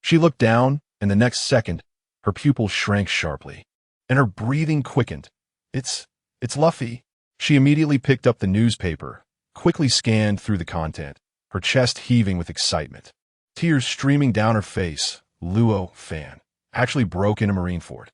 She looked down, and the next second, her pupils shrank sharply, and her breathing quickened. It's Luffy. She immediately picked up the newspaper, quickly scanned through the content, her chest heaving with excitement. Tears streaming down her face, Luo Fan actually broke into Marineford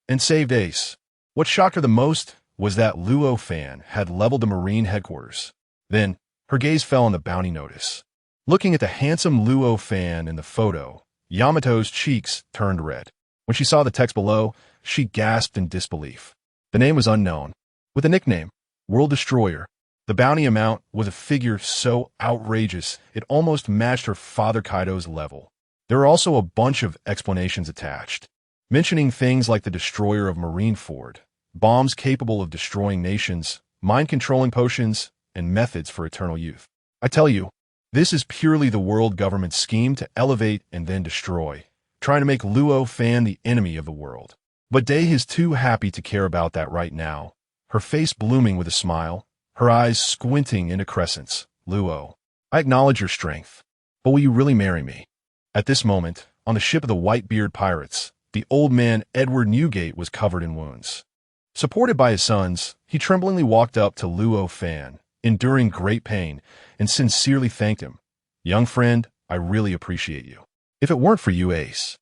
and saved Ace. What shocked her the most was that Luo Fan had leveled the Marine headquarters. Then, her gaze fell on the bounty notice. Looking at the handsome Luo Fan in the photo, Yamato's cheeks turned red. When she saw the text below, she gasped in disbelief. The name was unknown, with a nickname, World Destroyer. The bounty amount was a figure so outrageous it almost matched her father Kaido's level. There were also a bunch of explanations attached, mentioning things like the destroyer of Marineford, bombs capable of destroying nations, mind-controlling potions, and methods for eternal youth. I tell you, this is purely the world government's scheme to elevate and then destroy, trying to make Luo Fan the enemy of the world. But Day is too happy to care about that right now, her face blooming with a smile, her eyes squinting into crescents. Luo, I acknowledge your strength, but will you really marry me? At this moment, on the ship of the Whitebeard pirates, the old man Edward Newgate was covered in wounds. Supported by his sons, he tremblingly walked up to Luo Fan, enduring great pain, and sincerely thanked him. Young friend, I really appreciate you. If it weren't for you, Ace.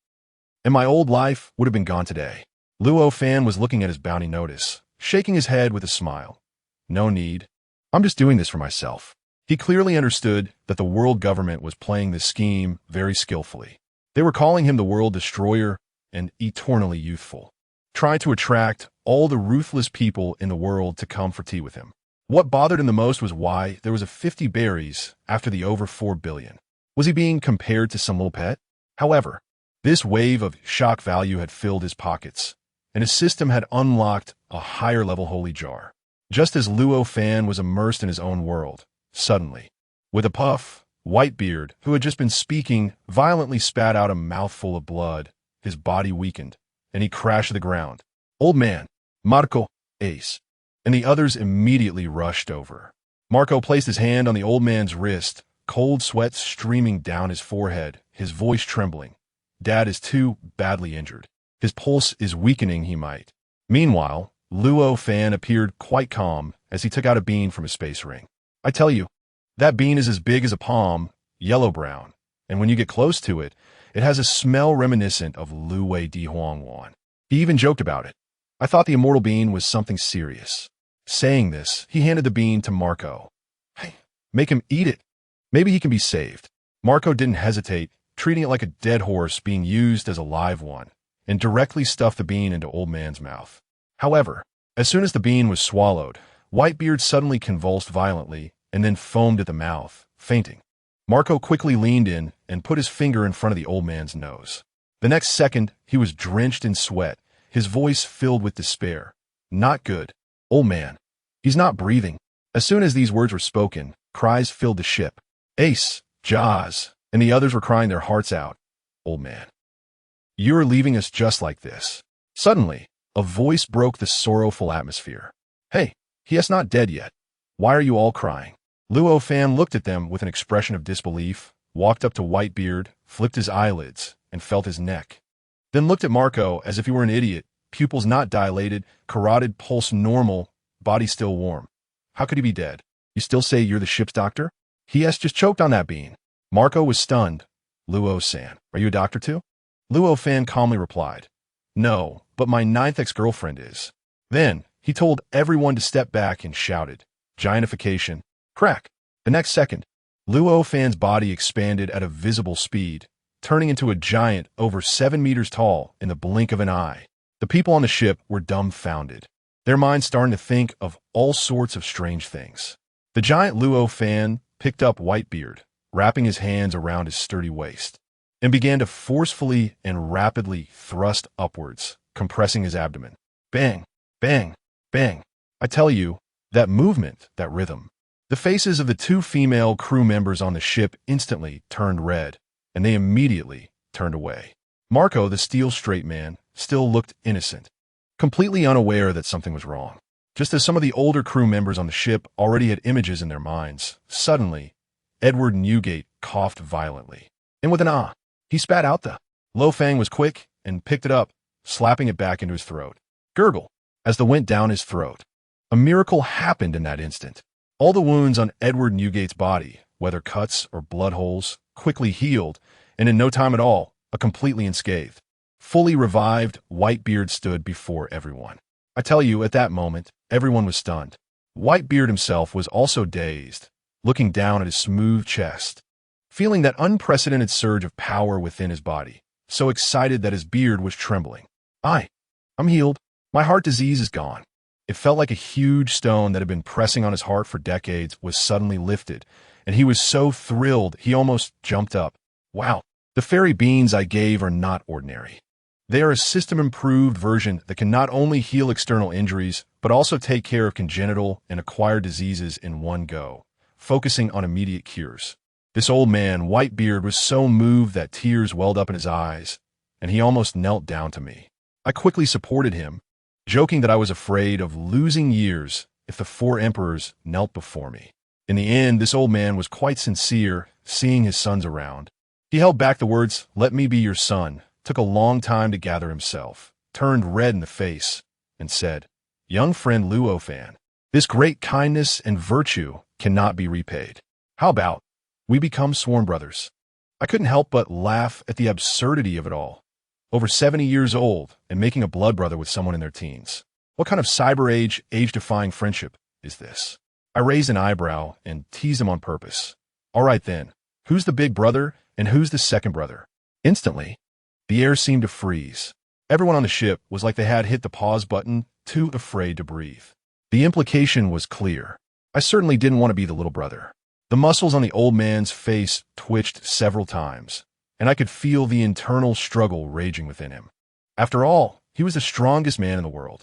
and my old life would have been gone today. Luo Fan was looking at his bounty notice, shaking his head with a smile. No need. I'm just doing this for myself. He clearly understood that the world government was playing this scheme very skillfully. They were calling him the world destroyer and eternally youthful, trying to attract all the ruthless people in the world to come for tea with him. What bothered him the most was why there was a 50 berries after the over 4 billion. Was he being compared to some little pet? However, this wave of shock value had filled his pockets, and his system had unlocked a higher-level holy jar. Just as Luo Fan was immersed in his own world, suddenly, with a puff, Whitebeard, who had just been speaking, violently spat out a mouthful of blood. His body weakened, and he crashed to the ground. Old man, Marco, Ace, and the others immediately rushed over. Marco placed his hand on the old man's wrist, cold sweat streaming down his forehead, his voice trembling. Dad is too badly injured. His pulse is weakening, he might. Meanwhile, Luo Fan appeared quite calm as he took out a bean from his space ring. I tell you, that bean is as big as a palm, yellow-brown, and when you get close to it, it has a smell reminiscent of Luo Di Huangwan. He even joked about it. I thought the immortal bean was something serious. Saying this, he handed the bean to Marco. Hey, make him eat it. Maybe he can be saved. Marco didn't hesitate, treating it like a dead horse being used as a live one, and directly stuffed the bean into old man's mouth. However, as soon as the bean was swallowed, Whitebeard suddenly convulsed violently and then foamed at the mouth, fainting. Marco quickly leaned in and put his finger in front of the old man's nose. The next second, he was drenched in sweat, his voice filled with despair. Not good. Old man. He's not breathing. As soon as these words were spoken, cries filled the ship. Ace, Jaws, and the others were crying their hearts out. Old man. You are leaving us just like this. Suddenly, a voice broke the sorrowful atmosphere. Hey, he is not dead yet. Why are you all crying? Luo Fan looked at them with an expression of disbelief, walked up to Whitebeard, flipped his eyelids, and felt his neck. Then looked at Marco as if he were an idiot, pupils not dilated, carotid pulse normal, body still warm. How could he be dead? You still say you're the ship's doctor? He has just choked on that bean. Marco was stunned. Luo-san, are you a doctor too? Luo Fan calmly replied, No, but my 9th ex-girlfriend is. Then, he told everyone to step back and shouted, Giantification. Crack. The next second, Luo Fan's body expanded at a visible speed, turning into a giant over 7 meters tall in the blink of an eye. The people on the ship were dumbfounded, their minds starting to think of all sorts of strange things. The giant Luo Fan picked up Whitebeard, wrapping his hands around his sturdy waist, and began to forcefully and rapidly thrust upwards, compressing his abdomen. Bang, bang, bang. I tell you, that movement, that rhythm. The faces of the 2 female crew members on the ship instantly turned red, and they immediately turned away. Marco, the steel-straight man, still looked innocent, completely unaware that something was wrong. Just as some of the older crew members on the ship already had images in their minds, suddenly, Edward Newgate coughed violently. And with an ah, he spat out the. Lo Fang was quick and picked it up, slapping it back into his throat. Gurgle, as the went down his throat. A miracle happened in that instant. All the wounds on Edward Newgate's body, whether cuts or blood holes, quickly healed, and in no time at all, completely unscathed. Fully revived, Whitebeard stood before everyone. I tell you, at that moment, everyone was stunned. Whitebeard himself was also dazed, looking down at his smooth chest, feeling that unprecedented surge of power within his body, so excited that his beard was trembling. I'm healed. My heart disease is gone. It felt like a huge stone that had been pressing on his heart for decades was suddenly lifted, and he was so thrilled he almost jumped up. Wow, the fairy beans I gave are not ordinary. They are a system-improved version that can not only heal external injuries, but also take care of congenital and acquired diseases in one go, focusing on immediate cures. This old man, Whitebeard, was so moved that tears welled up in his eyes, and he almost knelt down to me. I quickly supported him, joking that I was afraid of losing years if the 4 emperors knelt before me. In the end, this old man was quite sincere, seeing his sons around. He held back the words, "Let me be your son," took a long time to gather himself, turned red in the face, and said, "Young friend Luo Fan, this great kindness and virtue cannot be repaid. How about we become sworn brothers?" I couldn't help but laugh at the absurdity of it all. over 70 years old and making a blood brother with someone in their teens. What kind of cyber age-defying friendship is this? I raised an eyebrow and teased him on purpose. All right then, who's the big brother and who's the second brother? Instantly, the air seemed to freeze. Everyone on the ship was like they had hit the pause button, too afraid to breathe. The implication was clear. I certainly didn't want to be the little brother. The muscles on the old man's face twitched several times, and I could feel the internal struggle raging within him. After all, he was the strongest man in the world.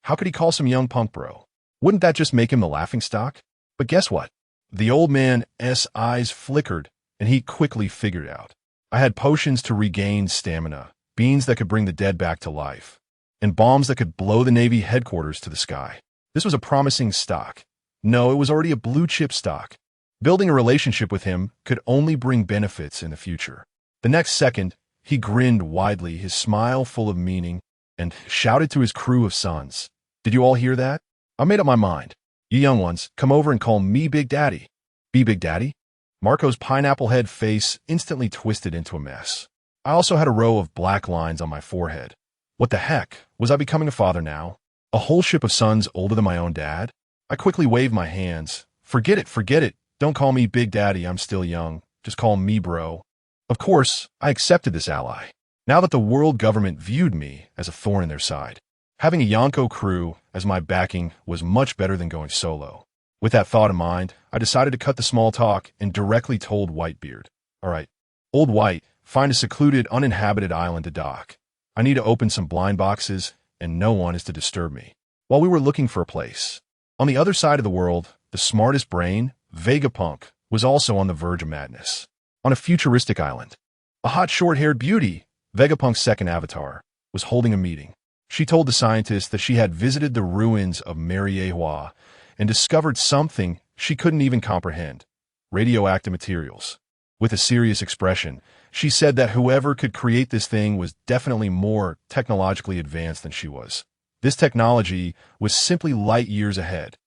How could he call some young punk bro? Wouldn't that just make him the laughingstock? But guess what? The old man's eyes flickered, and he quickly figured out. I had potions to regain stamina, beans that could bring the dead back to life, and bombs that could blow the Navy headquarters to the sky. This was a promising stock. No, it was already a blue-chip stock. Building a relationship with him could only bring benefits in the future. The next second, he grinned widely, his smile full of meaning, and shouted to his crew of sons. Did you all hear that? I made up my mind. You young ones, come over and call me Big Daddy. Be Big Daddy? Marco's pineapple head face instantly twisted into a mess. I also had a row of black lines on my forehead. What the heck? Was I becoming a father now? A whole ship of sons older than my own dad? I quickly waved my hands. Forget it, forget it. Don't call me Big Daddy, I'm still young. Just call me bro. Of course, I accepted this ally. Now that the world government viewed me as a thorn in their side, having a Yonko crew as my backing was much better than going solo. With that thought in mind, I decided to cut the small talk and directly told Whitebeard. All right, old White, find a secluded, uninhabited island to dock. I need to open some blind boxes, and no one is to disturb me. While we were looking for a place, on the other side of the world, the smartest brain, Vegapunk, was also on the verge of madness. On a futuristic island, a hot short-haired beauty, Vegapunk's second avatar, was holding a meeting. She told the scientists that she had visited the ruins of Mariehua and discovered something she couldn't even comprehend: radioactive materials. With a serious expression, she said that whoever could create this thing was definitely more technologically advanced than she was. This technology was simply light years ahead.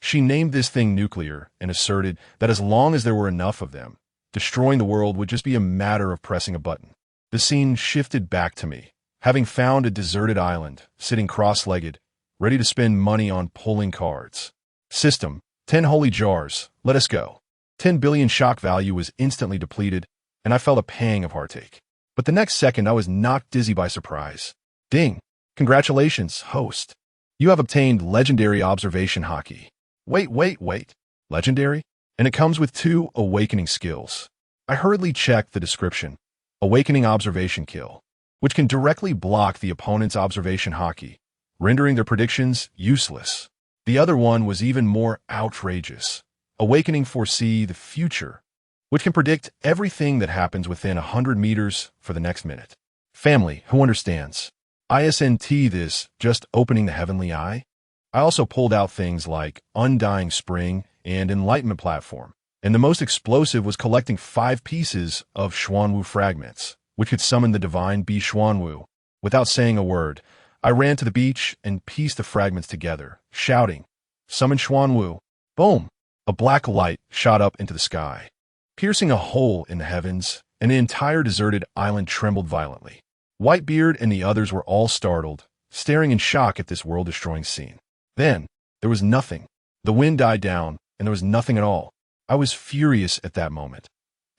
She named this thing nuclear and asserted that as long as there were enough of them, destroying the world would just be a matter of pressing a button. The scene shifted back to me, having found a deserted island, sitting cross-legged, ready to spend money on pulling cards. System, 10 holy jars, let us go. 10 billion shock value was instantly depleted, and I felt a pang of heartache. But the next second, I was knocked dizzy by surprise. Ding! Congratulations, host. You have obtained legendary observation hockey. Wait. Legendary? And it comes with 2 awakening skills. I hurriedly checked the description. Awakening observation kill, which can directly block the opponent's observation hockey, rendering their predictions useless. The other one was even more outrageous. Awakening foresee the future, which can predict everything that happens within 100 meters for the next minute. Family, who understands? ISNT this, just opening the heavenly eye? I also pulled out things like Undying Spring and Enlightenment Platform, and the most explosive was collecting 5 pieces of Xuanwu fragments, which could summon the divine Bi Xuanwu. Without saying a word, I ran to the beach and pieced the fragments together, shouting, "Summon Xuanwu!" Boom! A black light shot up into the sky, piercing a hole in the heavens, and the entire deserted island trembled violently. Whitebeard and the others were all startled, staring in shock at this world-destroying scene. Then, there was nothing. The wind died down, and there was nothing at all. I was furious at that moment.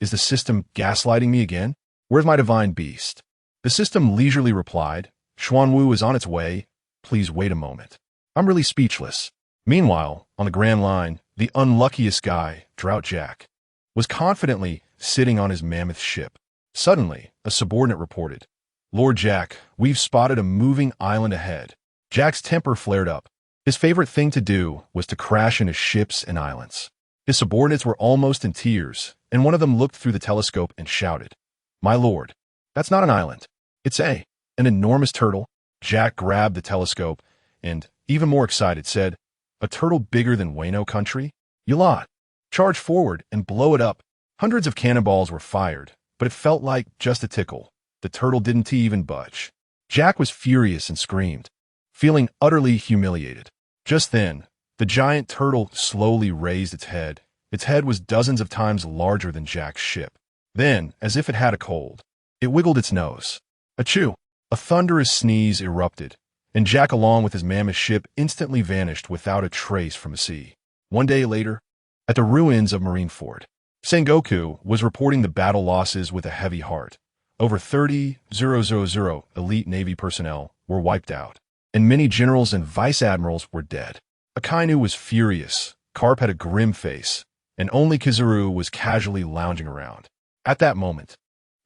Is the system gaslighting me again? Where's my divine beast? The system leisurely replied, "Xuanwu is on its way. Please wait a moment." I'm really speechless. Meanwhile, on the Grand Line, the unluckiest guy, Drought Jack, was confidently sitting on his mammoth ship. Suddenly, a subordinate reported, "Lord Jack, we've spotted a moving island ahead." Jack's temper flared up. His favorite thing to do was to crash into ships and islands. His subordinates were almost in tears, and one of them looked through the telescope and shouted, "My lord, that's not an island. It's an enormous turtle." Jack grabbed the telescope and, even more excited, said, "A turtle bigger than Wano country? You lot, charge forward and blow it up." Hundreds of cannonballs were fired, but it felt like just a tickle. The turtle didn't even budge. Jack was furious and screamed, feeling utterly humiliated. Just then, the giant turtle slowly raised its head. Its head was dozens of times larger than Jack's ship. Then, as if it had a cold, it wiggled its nose. Achoo! A thunderous sneeze erupted, and Jack along with his mammoth ship instantly vanished without a trace from the sea. One day later, at the ruins of Marineford, Sengoku was reporting the battle losses with a heavy heart. Over 30,000 elite Navy personnel were wiped out, and many generals and vice admirals were dead. Akainu was furious, Carp had a grim face, and only Kizaru was casually lounging around. At that moment,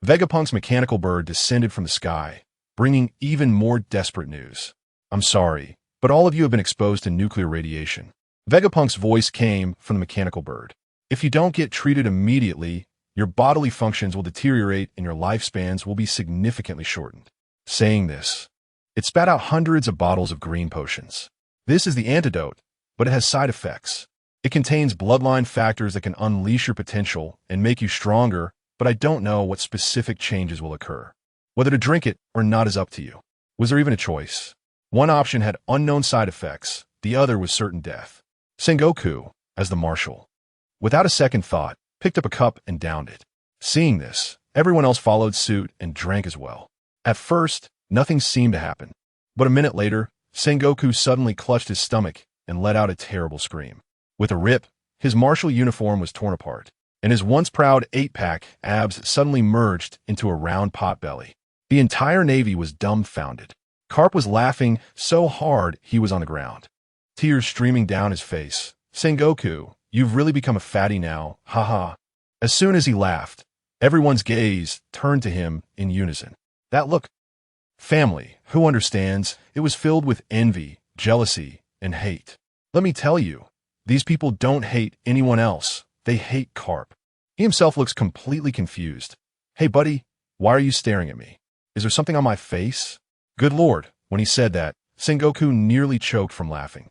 Vegapunk's mechanical bird descended from the sky, bringing even more desperate news. "I'm sorry, but all of you have been exposed to nuclear radiation." Vegapunk's voice came from the mechanical bird. "If you don't get treated immediately, your bodily functions will deteriorate and your lifespans will be significantly shortened." Saying this, it spat out hundreds of bottles of green potions. "This is the antidote, but it has side effects. It contains bloodline factors that can unleash your potential and make you stronger, but I don't know what specific changes will occur. Whether to drink it or not is up to you." Was there even a choice? One option had unknown side effects, the other was certain death. Sengoku, as the marshal, without a second thought, picked up a cup and downed it. Seeing this, everyone else followed suit and drank as well. At first, nothing seemed to happen, but a minute later, Sengoku suddenly clutched his stomach and let out a terrible scream. With a rip, his martial uniform was torn apart, and his once proud 8-pack abs suddenly merged into a round pot belly. The entire Navy was dumbfounded. Carp was laughing so hard he was on the ground, tears streaming down his face. "Sengoku, you've really become a fatty now, haha." As soon as he laughed, everyone's gaze turned to him in unison. That look, family, who understands, it was filled with envy, jealousy, and hate. Let me tell you, these people don't hate anyone else. They hate Carp. He himself looks completely confused. "Hey, buddy, why are you staring at me? Is there something on my face?" Good Lord, when he said that, Sengoku nearly choked from laughing,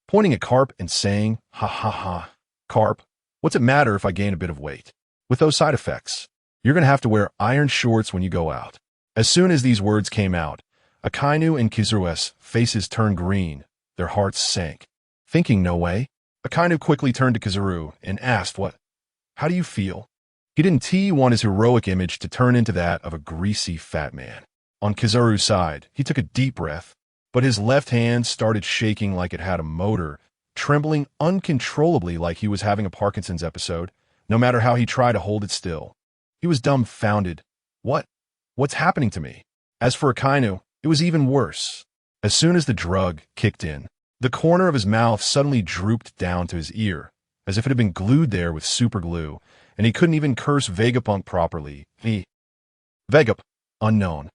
pointing at Carp and saying, "Ha ha ha. Carp, what's it matter if I gain a bit of weight? With those side effects, you're going to have to wear iron shorts when you go out." As soon as these words came out, Akainu and Kizaru's faces turned green, their hearts sank. Thinking no way, Akainu quickly turned to Kizaru and asked, "How do you feel?" He didn't want his heroic image to turn into that of a greasy fat man. On Kizaru's side, he took a deep breath, but his left hand started shaking like it had a motor, trembling uncontrollably like he was having a Parkinson's episode, no matter how he tried to hold it still. He was dumbfounded. What's happening to me? As for Akainu, it was even worse. As soon as the drug kicked in, the corner of his mouth suddenly drooped down to his ear, as if it had been glued there with super glue, and he couldn't even curse Vegapunk properly. Vegap, unknown.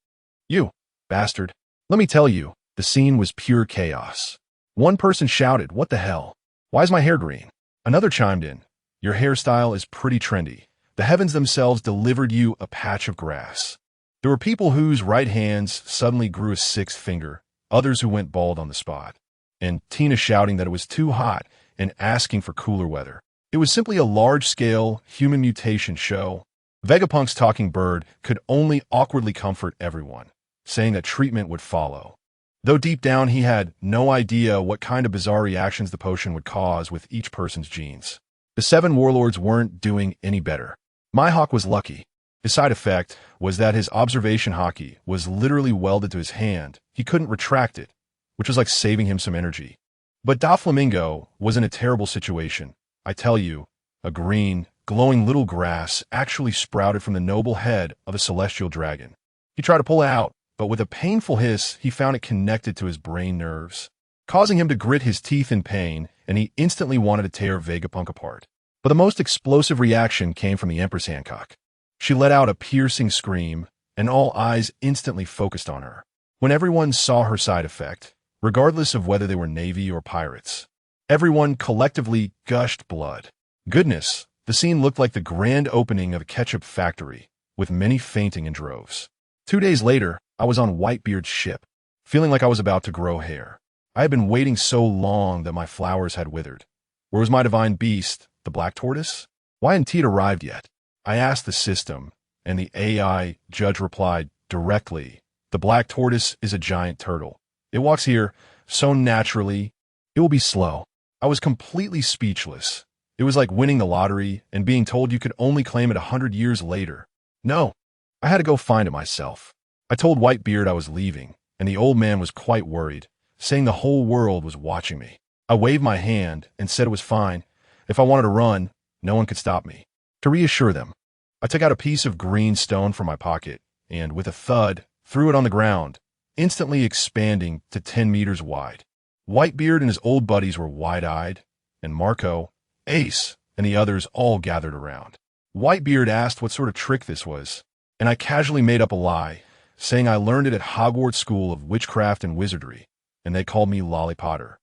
"You, bastard. Let me tell you, the scene was pure chaos." One person shouted, "What the hell? Why is my hair green?" Another chimed in, "Your hairstyle is pretty trendy. The heavens themselves delivered you a patch of grass." There were people whose right hands suddenly grew a sixth finger, others who went bald on the spot, and Tina shouting that it was too hot and asking for cooler weather. It was simply a large-scale human mutation show. Vegapunk's talking bird could only awkwardly comfort everyone, saying that treatment would follow, though deep down he had no idea what kind of bizarre reactions the potion would cause with each person's genes. The 7 warlords weren't doing any better. Mihawk was lucky. His side effect was that his observation hockey was literally welded to his hand. He couldn't retract it, which was like saving him some energy. But Doflamingo was in a terrible situation. I tell you, a green, glowing little grass actually sprouted from the noble head of a celestial dragon. He tried to pull it out, but with a painful hiss, he found it connected to his brain nerves, causing him to grit his teeth in pain, and he instantly wanted to tear Vegapunk apart. But the most explosive reaction came from the Empress Hancock. She let out a piercing scream, and all eyes instantly focused on her. When everyone saw her side effect, regardless of whether they were Navy or pirates, everyone collectively gushed blood. Goodness, the scene looked like the grand opening of a ketchup factory, with many fainting in droves. 2 days later, I was on Whitebeard's ship, feeling like I was about to grow hair. I had been waiting so long that my flowers had withered. Where was my divine beast, the black tortoise? Why hadn't it arrived yet? I asked the system, and the AI judge replied directly, "The black tortoise is a giant turtle. It walks here so naturally, it will be slow." I was completely speechless. It was like winning the lottery and being told you could only claim it 100 years later. No, I had to go find it myself. I told Whitebeard I was leaving, and the old man was quite worried, saying the whole world was watching me. I waved my hand and said it was fine. If I wanted to run, no one could stop me. To reassure them, I took out a piece of green stone from my pocket and, with a thud, threw it on the ground, instantly expanding to 10 meters wide. Whitebeard and his old buddies were wide-eyed, and Marco, Ace, and the others all gathered around. Whitebeard asked what sort of trick this was, and I casually made up a lie, saying I learned it at Hogwarts School of Witchcraft and Wizardry, and they called me Lollipotter.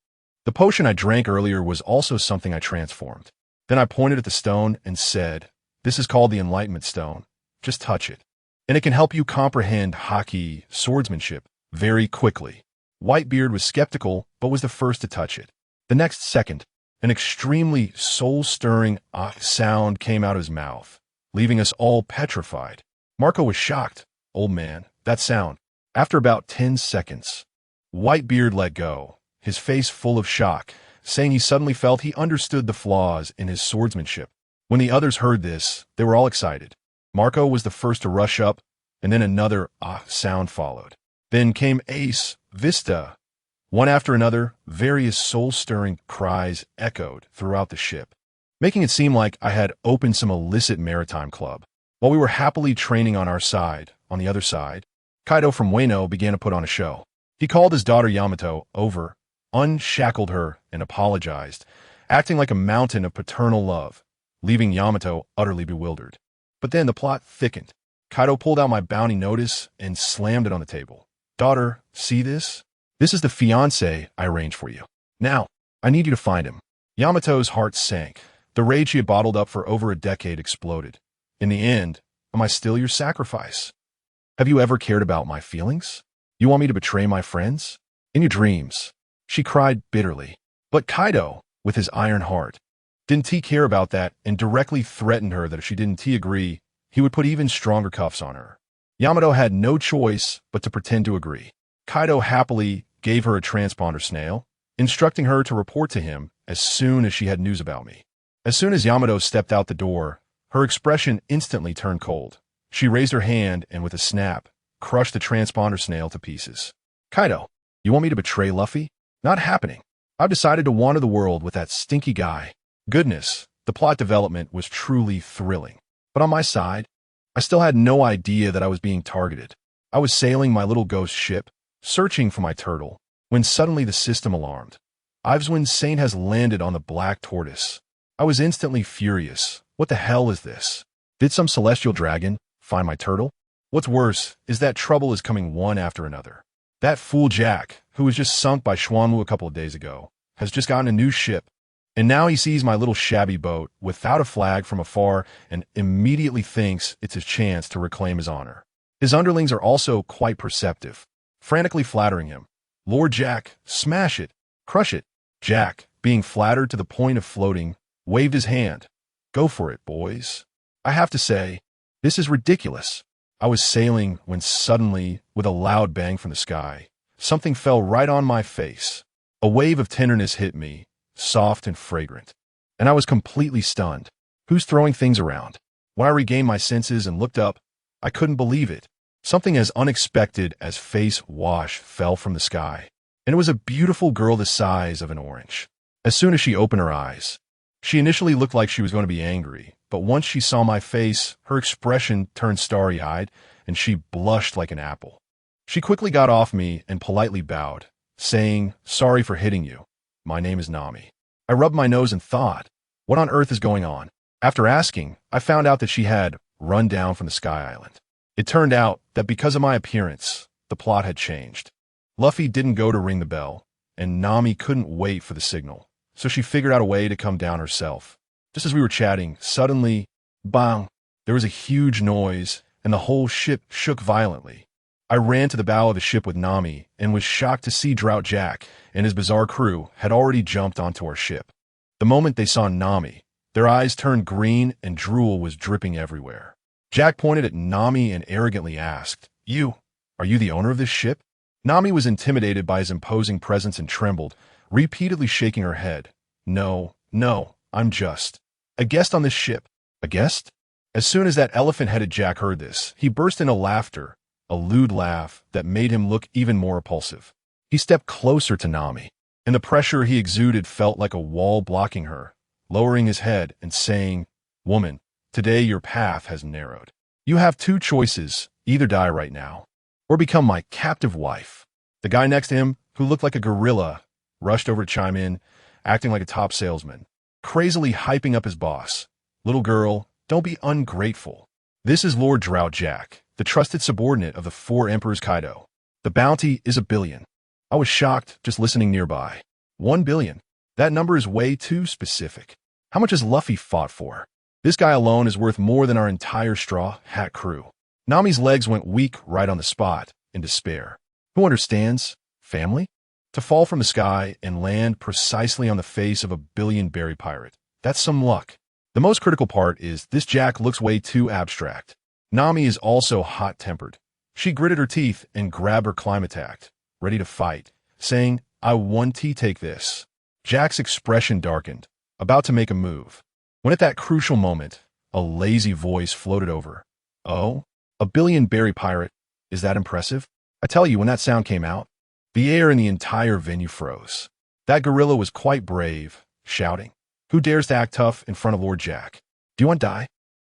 The potion I drank earlier was also something I transformed. Then I pointed at the stone and said, "This is called the Enlightenment Stone. Just touch it, and it can help you comprehend hockey swordsmanship very quickly." Whitebeard was skeptical, but was the first to touch it. The next second, an extremely soul-stirring sound came out of his mouth, leaving us all petrified. Marco was shocked. "Old man, that sound." After about 10 seconds, Whitebeard let go, his face full of shock, saying he suddenly felt he understood the flaws in his swordsmanship. When the others heard this, they were all excited. Marco was the first to rush up, and then another sound followed. Then came Ace, Vista. One after another, various soul-stirring cries echoed throughout the ship, making it seem like I had opened some illicit maritime club. While we were happily training on our side, on the other side, Kaido from Wano began to put on a show. He called his daughter Yamato over, unshackled her, and apologized, acting like a mountain of paternal love, leaving Yamato utterly bewildered. But then the plot thickened. Kaido pulled out my bounty notice and slammed it on the table. "Daughter, see this? This is the fiancé I arranged for you. Now, I need you to find him." Yamato's heart sank. The rage she had bottled up for over a decade exploded. "In the end, am I still your sacrifice? Have you ever cared about my feelings? You want me to betray my friends? In your dreams." She cried bitterly. But Kaido, with his iron heart, didn't he care about that and directly threatened her that if she didn't agree, he would put even stronger cuffs on her. Yamato had no choice but to pretend to agree. Kaido happily gave her a transponder snail, instructing her to report to him as soon as she had news about me. As soon as Yamato stepped out the door, her expression instantly turned cold. She raised her hand and with a snap, crushed the transponder snail to pieces. "Kaido, you want me to betray Luffy? Not happening. I've decided to wander the world with that stinky guy." Goodness, the plot development was truly thrilling. But on my side, I still had no idea that I was being targeted. I was sailing my little ghost ship, searching for my turtle, when suddenly the system alarmed. Iveswin Saint has landed on the Black Tortoise. I was instantly furious. What the hell is this? Did some celestial dragon find my turtle? What's worse is that trouble is coming one after another. That fool Jack, who was just sunk by Xuanwu a couple of days ago, has just gotten a new ship, and now he sees my little shabby boat without a flag from afar and immediately thinks it's his chance to reclaim his honor. His underlings are also quite perceptive, frantically flattering him. "Lord Jack, smash it, crush it." Jack, being flattered to the point of floating, waved his hand. "Go for it, boys." I have to say, this is ridiculous. I was sailing when suddenly, with a loud bang from the sky, something fell right on my face. A wave of tenderness hit me, soft and fragrant, and I was completely stunned. Who's throwing things around? When I regained my senses and looked up, I couldn't believe it. Something as unexpected as face wash fell from the sky, and it was a beautiful girl the size of an orange. As soon as she opened her eyes, she initially looked like she was going to be angry, but once she saw my face, her expression turned starry-eyed, and she blushed like an apple. She quickly got off me and politely bowed, saying, "Sorry for hitting you. My name is Nami." I rubbed my nose and thought, what on earth is going on? After asking, I found out that she had run down from the Sky Island. It turned out that because of my appearance, the plot had changed. Luffy didn't go to ring the bell, and Nami couldn't wait for the signal, so she figured out a way to come down herself. Just as we were chatting, suddenly, bang, there was a huge noise, and the whole ship shook violently. I ran to the bow of the ship with Nami and was shocked to see Drought Jack and his bizarre crew had already jumped onto our ship. The moment they saw Nami, their eyes turned green and drool was dripping everywhere. Jack pointed at Nami and arrogantly asked, Are you the owner of this ship?" Nami was intimidated by his imposing presence and trembled, repeatedly shaking her head. No, I'm just a guest on this ship." "A guest?" As soon as that elephant-headed Jack heard this, he burst into laughter, a lewd laugh that made him look even more repulsive. He stepped closer to Nami, and the pressure he exuded felt like a wall blocking her, lowering his head and saying, "Woman, today your path has narrowed. You have two choices, either die right now, or become my captive wife." The guy next to him, who looked like a gorilla, rushed over to chime in, acting like a top salesman, crazily hyping up his boss. "Little girl, don't be ungrateful. This is Lord Drought Jack, the trusted subordinate of the Four Emperors Kaido. The bounty is 1 billion. I was shocked just listening nearby. 1 billion. That number is way too specific. How much has Luffy fought for? This guy alone is worth more than our entire Straw Hat crew." Nami's legs went weak right on the spot, in despair. Who understands? Family? To fall from the sky and land precisely on the face of a billion-berry pirate. That's some luck. The most critical part is this Jack looks way too abstract. Nami is also hot-tempered. She gritted her teeth and grabbed her climb attack, ready to fight, saying, "I want to take this." Jack's expression darkened, about to make a move. When at that crucial moment, a lazy voice floated over. "Oh, a billion-berry pirate? Is that impressive?" I tell you, when that sound came out, the air in the entire venue froze. That gorilla was quite brave, shouting, "Who dares to act tough in front of Lord Jack? Do you want to die?"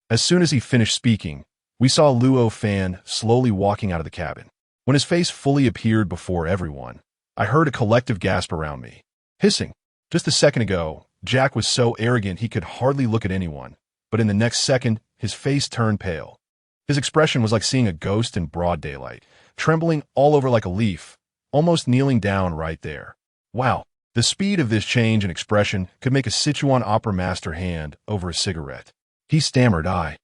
As soon as he finished speaking, we saw Luo Fan slowly walking out of the cabin. When his face fully appeared before everyone, I heard a collective gasp around me. Hissing. Just a second ago, Jack was so arrogant he could hardly look at anyone, but in the next second, his face turned pale. His expression was like seeing a ghost in broad daylight, trembling all over like a leaf, almost kneeling down right there. Wow, the speed of this change in expression could make a Sichuan opera master hand over a cigarette. He stammered, I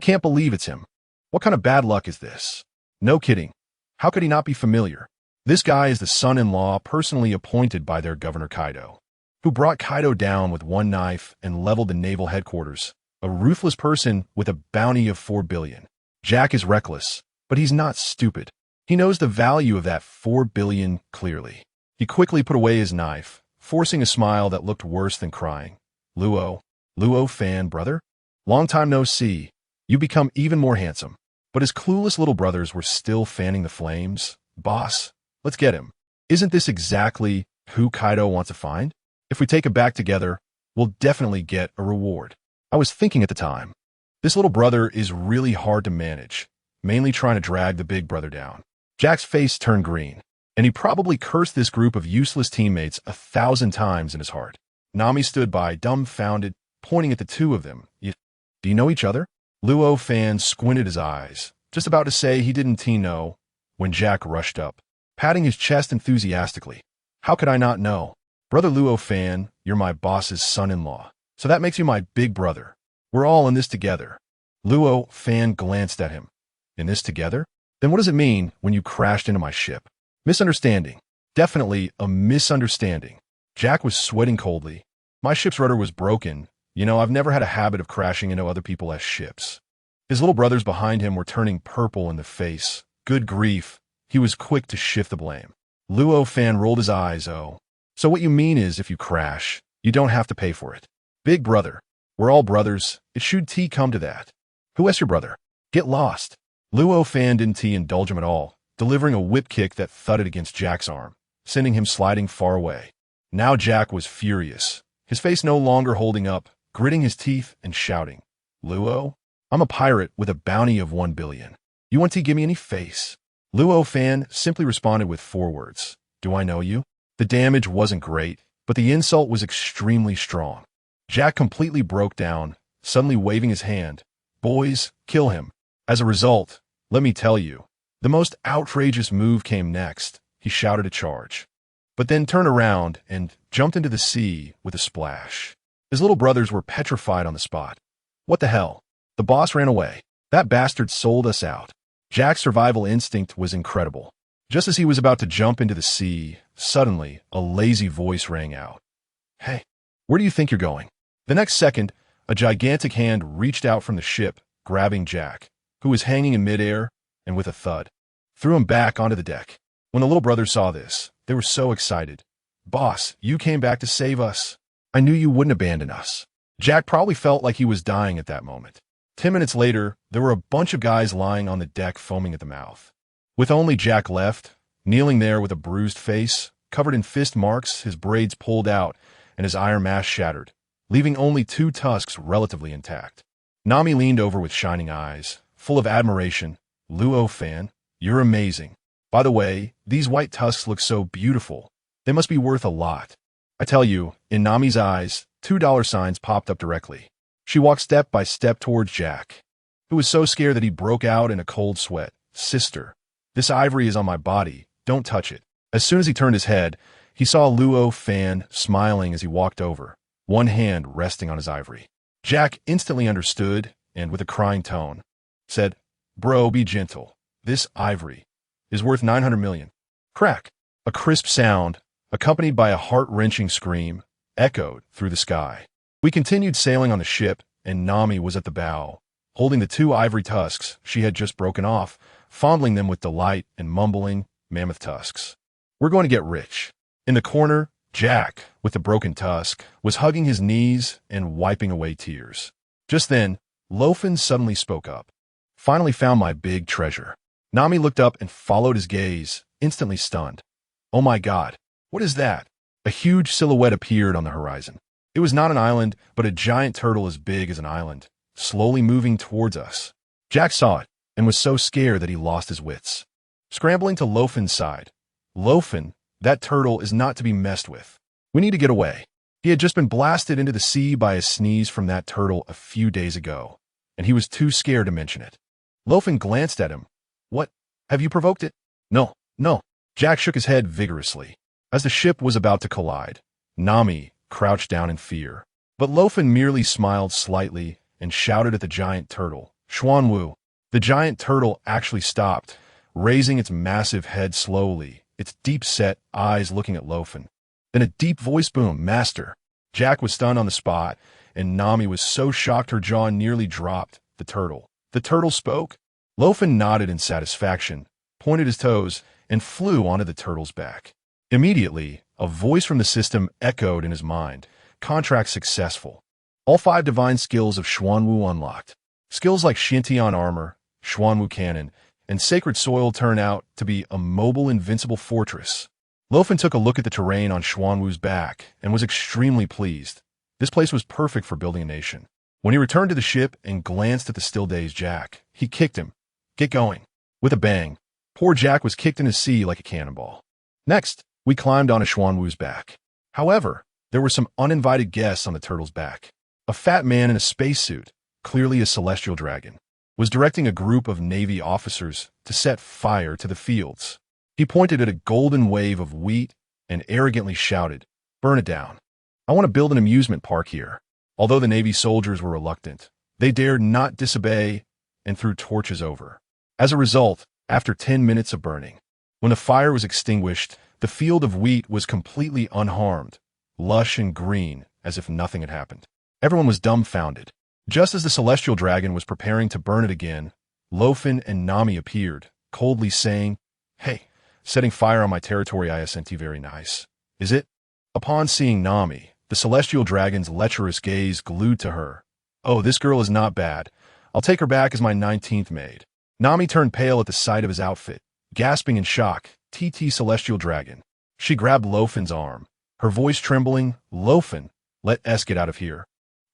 can't believe it's him. What kind of bad luck is this?" No kidding. How could he not be familiar? This guy is the son-in-law personally appointed by their Governor Kaido, who brought Kaido down with one knife and leveled the naval headquarters, a ruthless person with a bounty of 4 billion. Jack is reckless, but he's not stupid. He knows the value of that 4 billion clearly. He quickly put away his knife, forcing a smile that looked worse than crying. Luo Fan, brother? Long time no see. You become even more handsome." But his clueless little brothers were still fanning the flames. "Boss, let's get him. Isn't this exactly who Kaido wants to find? If we take him back together, we'll definitely get a reward." I was thinking at the time, this little brother is really hard to manage, mainly trying to drag the big brother down. Jack's face turned green, and he probably cursed this group of useless teammates 1,000 times in his heart. Nami stood by, dumbfounded, pointing at the two of them. Do you know each other?" Luo Fan squinted his eyes, just about to say he didn't know, when Jack rushed up, patting his chest enthusiastically. "How could I not know? Brother Luo Fan, you're my boss's son-in-law, so that makes you my big brother. We're all in this together." Luo Fan glanced at him. "In this together? Then what does it mean when you crashed into my ship?" "Misunderstanding. Definitely a misunderstanding." Jack was sweating coldly. "My ship's rudder was broken. I've never had a habit of crashing into other people's ships." His little brothers behind him were turning purple in the face. Good grief. He was quick to shift the blame. Luo Fan rolled his eyes. "Oh. So what you mean is if you crash, you don't have to pay for it. Big brother. We're all brothers. It should come to that. Who is your brother? Get lost." Luo Fan didn't indulge him at all, delivering a whip kick that thudded against Jack's arm, sending him sliding far away. Now Jack was furious, his face no longer holding up, gritting his teeth and shouting, "Luo, I'm a pirate with a bounty of 1 billion. You want to give me any face?" Luo Fan simply responded with 4 words. "Do I know you?" The damage wasn't great, but the insult was extremely strong. Jack completely broke down, suddenly waving his hand. "Boys, kill him." As a result, let me tell you, the most outrageous move came next. He shouted a charge, but then turned around and jumped into the sea with a splash. His little brothers were petrified on the spot. What the hell? The boss ran away. That bastard sold us out. Jack's survival instinct was incredible. Just as he was about to jump into the sea, suddenly a lazy voice rang out. "Hey, where do you think you're going?" The next second, a gigantic hand reached out from the ship, grabbing Jack, who was hanging in midair, and with a thud, threw him back onto the deck. When the little brothers saw this, they were so excited. "Boss, you came back to save us. I knew you wouldn't abandon us." Jack probably felt like he was dying at that moment. 10 minutes later, there were a bunch of guys lying on the deck foaming at the mouth. With only Jack left, kneeling there with a bruised face, covered in fist marks, his braids pulled out, and his iron mask shattered, leaving only 2 tusks relatively intact. Nami leaned over with shining eyes, full of admiration. Luo Fan, you're amazing. By the way, these white tusks look so beautiful. They must be worth a lot. I tell you, in Nami's eyes, $2 signs popped up directly. She walked step by step towards Jack, who was so scared that he broke out in a cold sweat. Sister, this ivory is on my body. Don't touch it. As soon as he turned his head, he saw Luo Fan smiling as he walked over, one hand resting on his ivory. Jack instantly understood and, with a crying tone, said, Bro, be gentle. This ivory is worth 900 million. Crack! A crisp sound, accompanied by a heart-wrenching scream, echoed through the sky. We continued sailing on the ship, and Nami was at the bow, holding the 2 ivory tusks she had just broken off, fondling them with delight and mumbling, mammoth tusks. We're going to get rich. In the corner, Jack, with the broken tusk, was hugging his knees and wiping away tears. Just then, Luo Fan suddenly spoke up. Finally found my big treasure. Nami looked up and followed his gaze, instantly stunned. Oh my God, what is that? A huge silhouette appeared on the horizon. It was not an island, but a giant turtle as big as an island, slowly moving towards us. Jack saw it and was so scared that he lost his wits. Scrambling to Luo Fan's side, Luo Fan, that turtle is not to be messed with. We need to get away. He had just been blasted into the sea by a sneeze from that turtle a few days ago, and he was too scared to mention it. Luo Fan glanced at him. What? Have you provoked it? No, no. Jack shook his head vigorously. As the ship was about to collide, Nami crouched down in fear. But Luo Fan merely smiled slightly and shouted at the giant turtle, Xuanwu. The giant turtle actually stopped, raising its massive head slowly, its deep-set eyes looking at Luo Fan. Then a deep voice boomed, Master. Jack was stunned on the spot, and Nami was so shocked her jaw nearly dropped. The turtle spoke? Luo Fan nodded in satisfaction, pointed his toes, and flew onto the turtle's back. Immediately, a voice from the system echoed in his mind. Contract successful. All 5 divine skills of Xuanwu unlocked. Skills like Xintian armor, Xuanwu cannon, and sacred soil turn out to be a mobile, invincible fortress. Luo Fan took a look at the terrain on Xuanwu's back and was extremely pleased. This place was perfect for building a nation. When he returned to the ship and glanced at the still-dazed Jack, he kicked him. Get going. With a bang, poor Jack was kicked into the sea like a cannonball. Next, we climbed onto Xuanwu's back. However, there were some uninvited guests on the turtle's back. A fat man in a spacesuit, clearly a celestial dragon, was directing a group of Navy officers to set fire to the fields. He pointed at a golden wave of wheat and arrogantly shouted, Burn it down. I want to build an amusement park here. Although the Navy soldiers were reluctant, they dared not disobey and threw torches over. As a result, after 10 minutes of burning, when the fire was extinguished, the field of wheat was completely unharmed, lush and green, as if nothing had happened. Everyone was dumbfounded. Just as the celestial dragon was preparing to burn it again, Luo Fan and Nami appeared, coldly saying, Hey, setting fire on my territory isn't very nice, is it? Upon seeing Nami, the celestial dragon's lecherous gaze glued to her. Oh, this girl is not bad. I'll take her back as my 19th maid. Nami turned pale at the sight of his outfit, gasping in shock, TT celestial dragon. She grabbed Luo Fan's arm, her voice trembling, Luo Fan, let us get out of here.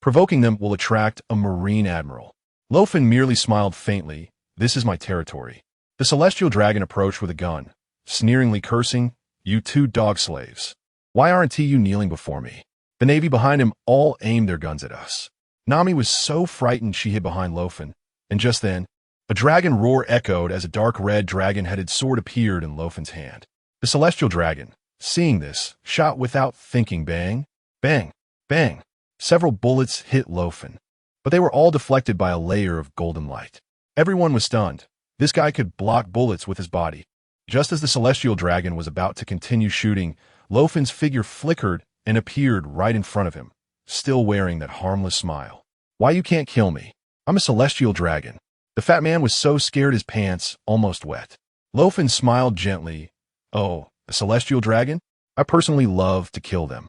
Provoking them will attract a marine admiral. Luo Fan merely smiled faintly. This is my territory. The celestial dragon approached with a gun, sneeringly cursing, You 2 dog slaves. Why aren't you kneeling before me? The Navy behind him all aimed their guns at us. Nami was so frightened she hid behind Luo Fan, and just then, a dragon roar echoed as a dark red dragon-headed sword appeared in Luo Fan's hand. The celestial dragon, seeing this, shot without thinking, bang, bang, bang. Several bullets hit Luo Fan, but they were all deflected by a layer of golden light. Everyone was stunned. This guy could block bullets with his body. Just as the celestial dragon was about to continue shooting, Luo Fan's figure flickered and appeared right in front of him, still wearing that harmless smile. Why you can't kill me? I'm a celestial dragon. The fat man was so scared his pants almost wet. Luo Fan smiled gently. Oh, a celestial dragon? I personally love to kill them.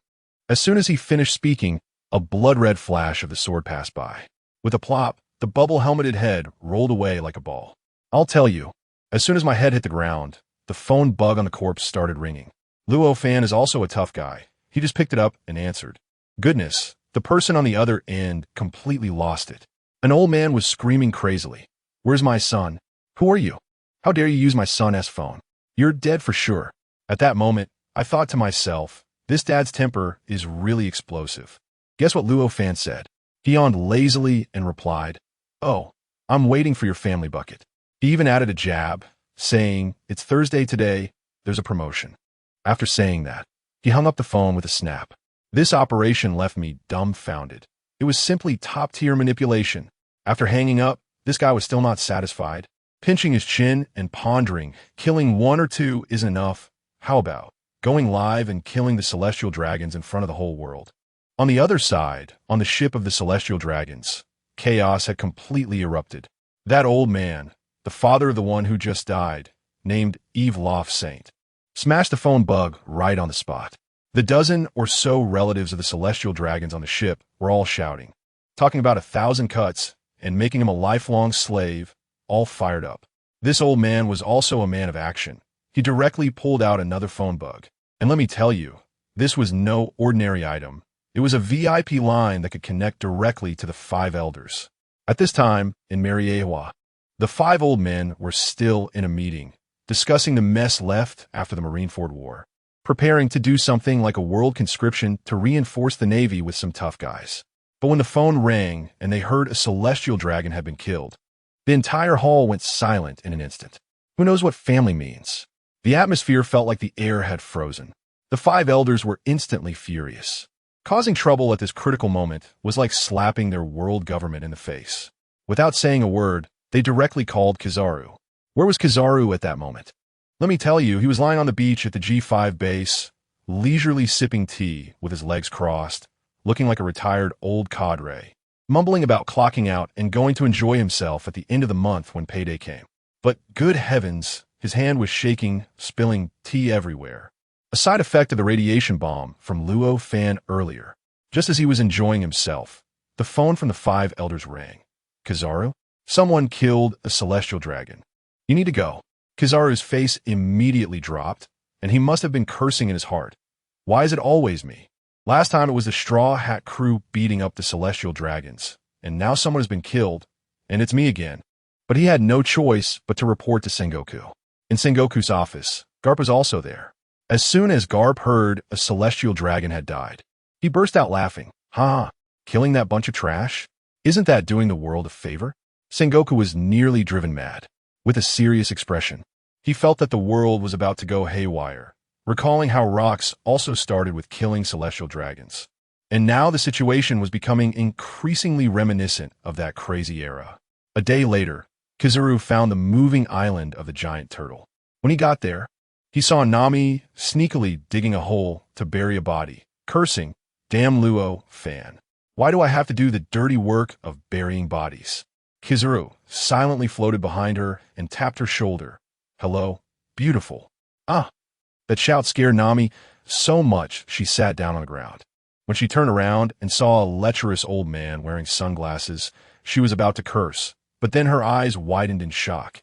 As soon as he finished speaking, a blood-red flash of the sword passed by. With a plop, the bubble-helmeted head rolled away like a ball. I'll tell you, As soon as my head hit the ground, the phone bug on the corpse started ringing. Luo Fan is also a tough guy. He just picked it up and answered. Goodness, the person on the other end completely lost it. An old man was screaming crazily. Where's my son? Who are you? How dare you use my son's phone? You're dead for sure. At that moment, I thought to myself, this dad's temper is really explosive. Guess what Luo Fan said? He yawned lazily and replied, Oh, I'm waiting for your family bucket. He even added a jab, saying, It's Thursday today, there's a promotion. After saying that, he hung up the phone with a snap. This operation left me dumbfounded. It was simply top-tier manipulation. After hanging up, this guy was still not satisfied. Pinching his chin and pondering, killing one or two isn't enough. How about going live and killing the celestial dragons in front of the whole world? On the other side, on the ship of the celestial dragons, chaos had completely erupted. That old man, the father of the one who just died, named Eve Saint, smashed the phone bug right on the spot. The dozen or so relatives of the celestial dragons on the ship were all shouting, talking about 1,000 cuts and making him a lifelong slave, all fired up. This old man was also a man of action. He directly pulled out another phone bug. And let me tell you, this was no ordinary item. It was a VIP line that could connect directly to the 5 elders. At this time, in Mariewa, the 5 old men were still in a meeting, discussing the mess left after the Marineford War, preparing to do something like a world conscription to reinforce the Navy with some tough guys. But when the phone rang and they heard a celestial dragon had been killed, the entire hall went silent in an instant. Who knows what family means? The atmosphere felt like the air had frozen. The 5 elders were instantly furious. Causing trouble at this critical moment was like slapping their world government in the face. Without saying a word, they directly called Kizaru. Where was Kizaru at that moment? Let me tell you, he was lying on the beach at the G5 base, leisurely sipping tea with his legs crossed, looking like a retired old cadre, mumbling about clocking out and going to enjoy himself at the end of the month when payday came. But good heavens, his hand was shaking, spilling tea everywhere. A side effect of the radiation bomb from Luo Fan earlier. Just as he was enjoying himself, the phone from the 5 elders rang. Kizaru? Someone killed a celestial dragon. You need to go. Kizaru's face immediately dropped, and he must have been cursing in his heart. Why is it always me? Last time it was the Straw Hat crew beating up the celestial dragons, and now someone has been killed, and it's me again. But he had no choice but to report to Sengoku. In Sengoku's office, Garp was also there. As soon as Garp heard a celestial dragon had died, he burst out laughing. Ha! Killing that bunch of trash? Isn't that doing the world a favor? Sengoku was nearly driven mad. With a serious expression, he felt that the world was about to go haywire, recalling how rocks also started with killing celestial dragons. And now the situation was becoming increasingly reminiscent of that crazy era. A day later, Kizaru found the moving island of the giant turtle. When he got there, he saw Nami sneakily digging a hole to bury a body, cursing, Damn Luo Fan. Why do I have to do the dirty work of burying bodies? Kizaru silently floated behind her and tapped her shoulder. Hello, beautiful. Ah! That shout scared Nami so much she sat down on the ground. When she turned around and saw a lecherous old man wearing sunglasses, she was about to curse, but then her eyes widened in shock.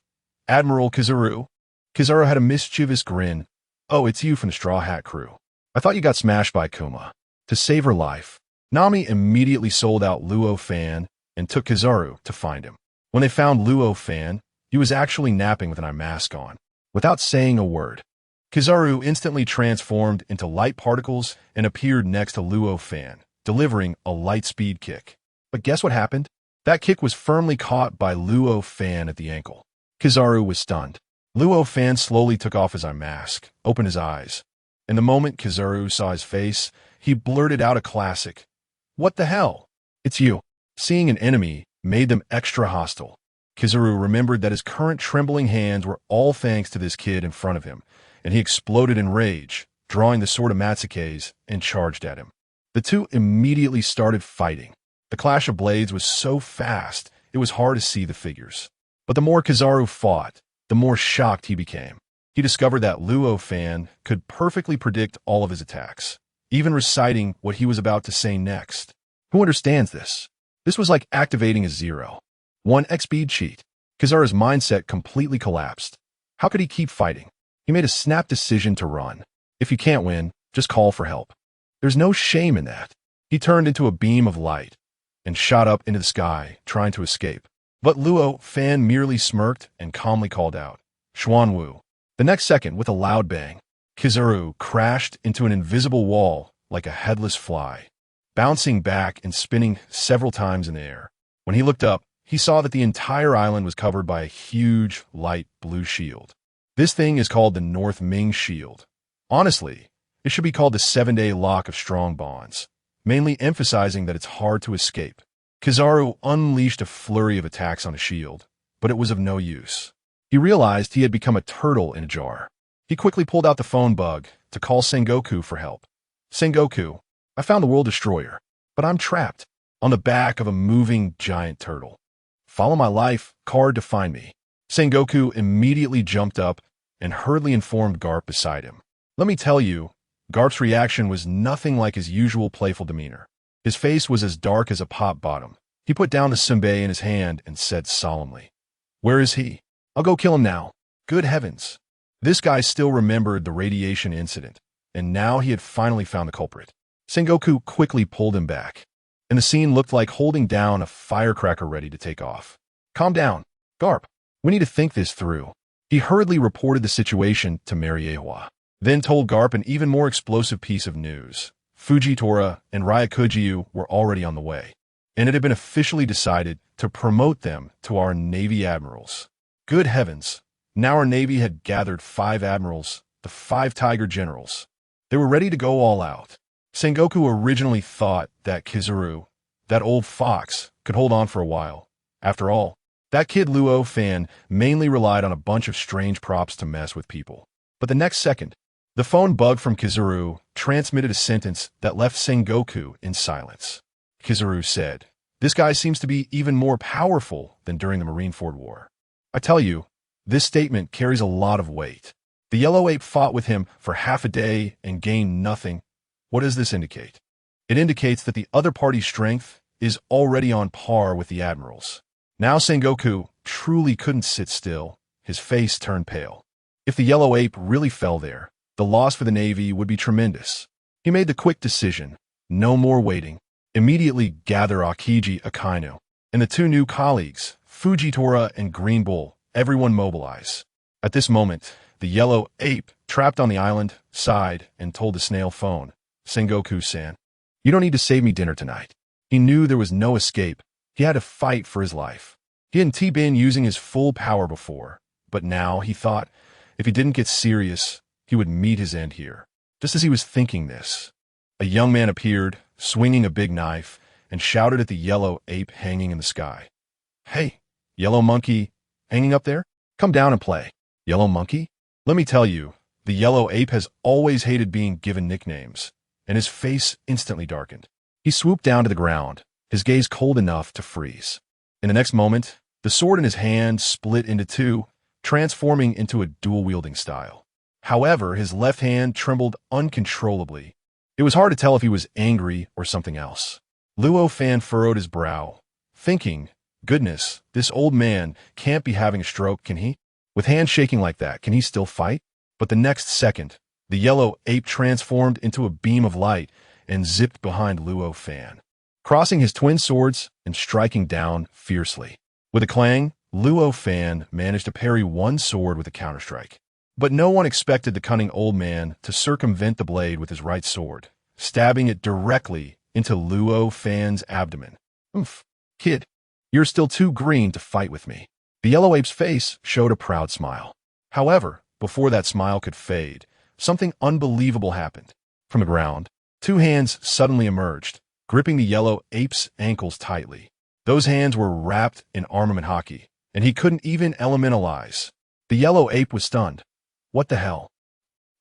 Admiral Kizaru? Kizaru had a mischievous grin. Oh, it's you from the Straw Hat crew. I thought you got smashed by Kuma. To save her life, Nami immediately sold out Luo Fan and took Kizaru to find him. When they found Luo Fan, he was actually napping with an eye mask on. Without saying a word, Kizaru instantly transformed into light particles and appeared next to Luo Fan, delivering a light speed kick. But guess what happened? That kick was firmly caught by Luo Fan at the ankle. Kizaru was stunned. Luo Fan slowly took off his eye mask, opened his eyes. And the moment Kizaru saw his face, he blurted out a classic. What the hell? It's you. Seeing an enemy made them extra hostile. Kizaru remembered that his current trembling hands were all thanks to this kid in front of him, and he exploded in rage, drawing the sword of Matsuke's and charged at him. The two immediately started fighting. The clash of blades was so fast, it was hard to see the figures. But the more Kizaru fought, the more shocked he became. He discovered that Luo Fan could perfectly predict all of his attacks, even reciting what he was about to say next. Who understands this? This was like activating a 0. 1x speed cheat. Kizaru's mindset completely collapsed. How could he keep fighting? He made a snap decision to run. If you can't win, just call for help. There's no shame in that. He turned into a beam of light and shot up into the sky, trying to escape. But Luo Fan merely smirked and calmly called out, "Xuan Wu." The next second, with a loud bang, Kizaru crashed into an invisible wall like a headless fly, bouncing back and spinning several times in the air. When he looked up, he saw that the entire island was covered by a huge, light blue shield. This thing is called the North Ming Shield. Honestly, it should be called the 7-Day Lock of Strong Bonds, mainly emphasizing that it's hard to escape. Kizaru unleashed a flurry of attacks on a shield, but it was of no use. He realized he had become a turtle in a jar. He quickly pulled out the phone bug to call Sengoku for help. "Sengoku, I found the World Destroyer, but I'm trapped on the back of a moving giant turtle. Follow my life card to find me." Sengoku immediately jumped up and hurriedly informed Garp beside him. Let me tell you, Garp's reaction was nothing like his usual playful demeanor. His face was as dark as a pot bottom. He put down the senbei in his hand and said solemnly, "Where is he? I'll go kill him now." Good heavens. This guy still remembered the radiation incident, and now he had finally found the culprit. Sengoku quickly pulled him back, and the scene looked like holding down a firecracker ready to take off. "Calm down, Garp. We need to think this through." He hurriedly reported the situation to Mariehua, then told Garp an even more explosive piece of news. Fujitora and Ryakujiu were already on the way, and it had been officially decided to promote them to our Navy admirals. Good heavens, now our Navy had gathered 5 admirals, the 5 Tiger generals. They were ready to go all out. Sengoku originally thought that Kizaru, that old fox, could hold on for a while. After all, that kid Luo Fan mainly relied on a bunch of strange props to mess with people. But the next second, the phone bug from Kizaru transmitted a sentence that left Sengoku in silence. Kizaru said, "This guy seems to be even more powerful than during the Marineford War." I tell you, this statement carries a lot of weight. The Yellow Ape fought with him for half a day and gained nothing. What does this indicate? It indicates that the other party's strength is already on par with the admirals. Now Sengoku truly couldn't sit still. His face turned pale. If the Yellow Ape really fell there, the loss for the Navy would be tremendous. He made the quick decision. No more waiting. Immediately gather Akiji Akainu and the 2 new colleagues, Fujitora and Green Bull. Everyone mobilize. At this moment, the Yellow Ape, trapped on the island, sighed and told the snail phone, "Sengoku-san, you don't need to save me dinner tonight." He knew there was no escape. He had to fight for his life. He hadn't been using his full power before, but now he thought if he didn't get serious, he would meet his end here. Just as he was thinking this, a young man appeared, swinging a big knife, and shouted at the Yellow Ape hanging in the sky. "Hey, Yellow Monkey, hanging up there? Come down and play." Yellow Monkey? Let me tell you, the Yellow Ape has always hated being given nicknames, and his face instantly darkened. He swooped down to the ground, his gaze cold enough to freeze. In the next moment, the sword in his hand split into 2, transforming into a dual-wielding style. However, his left hand trembled uncontrollably. It was hard to tell if he was angry or something else. Luo Fan furrowed his brow, thinking, goodness, this old man can't be having a stroke, can he? With hands shaking like that, can he still fight? But the next second, the Yellow Ape transformed into a beam of light and zipped behind Luo Fan, crossing his twin swords and striking down fiercely. With a clang, Luo Fan managed to parry one sword with a counterstrike. But no one expected the cunning old man to circumvent the blade with his right sword, stabbing it directly into Luo Fan's abdomen. "Oof, kid, you're still too green to fight with me." The Yellow Ape's face showed a proud smile. However, before that smile could fade, something unbelievable happened. From the ground, 2 hands suddenly emerged, gripping the Yellow Ape's ankles tightly. Those hands were wrapped in armament hockey, and he couldn't even elementalize. The Yellow Ape was stunned. What the hell?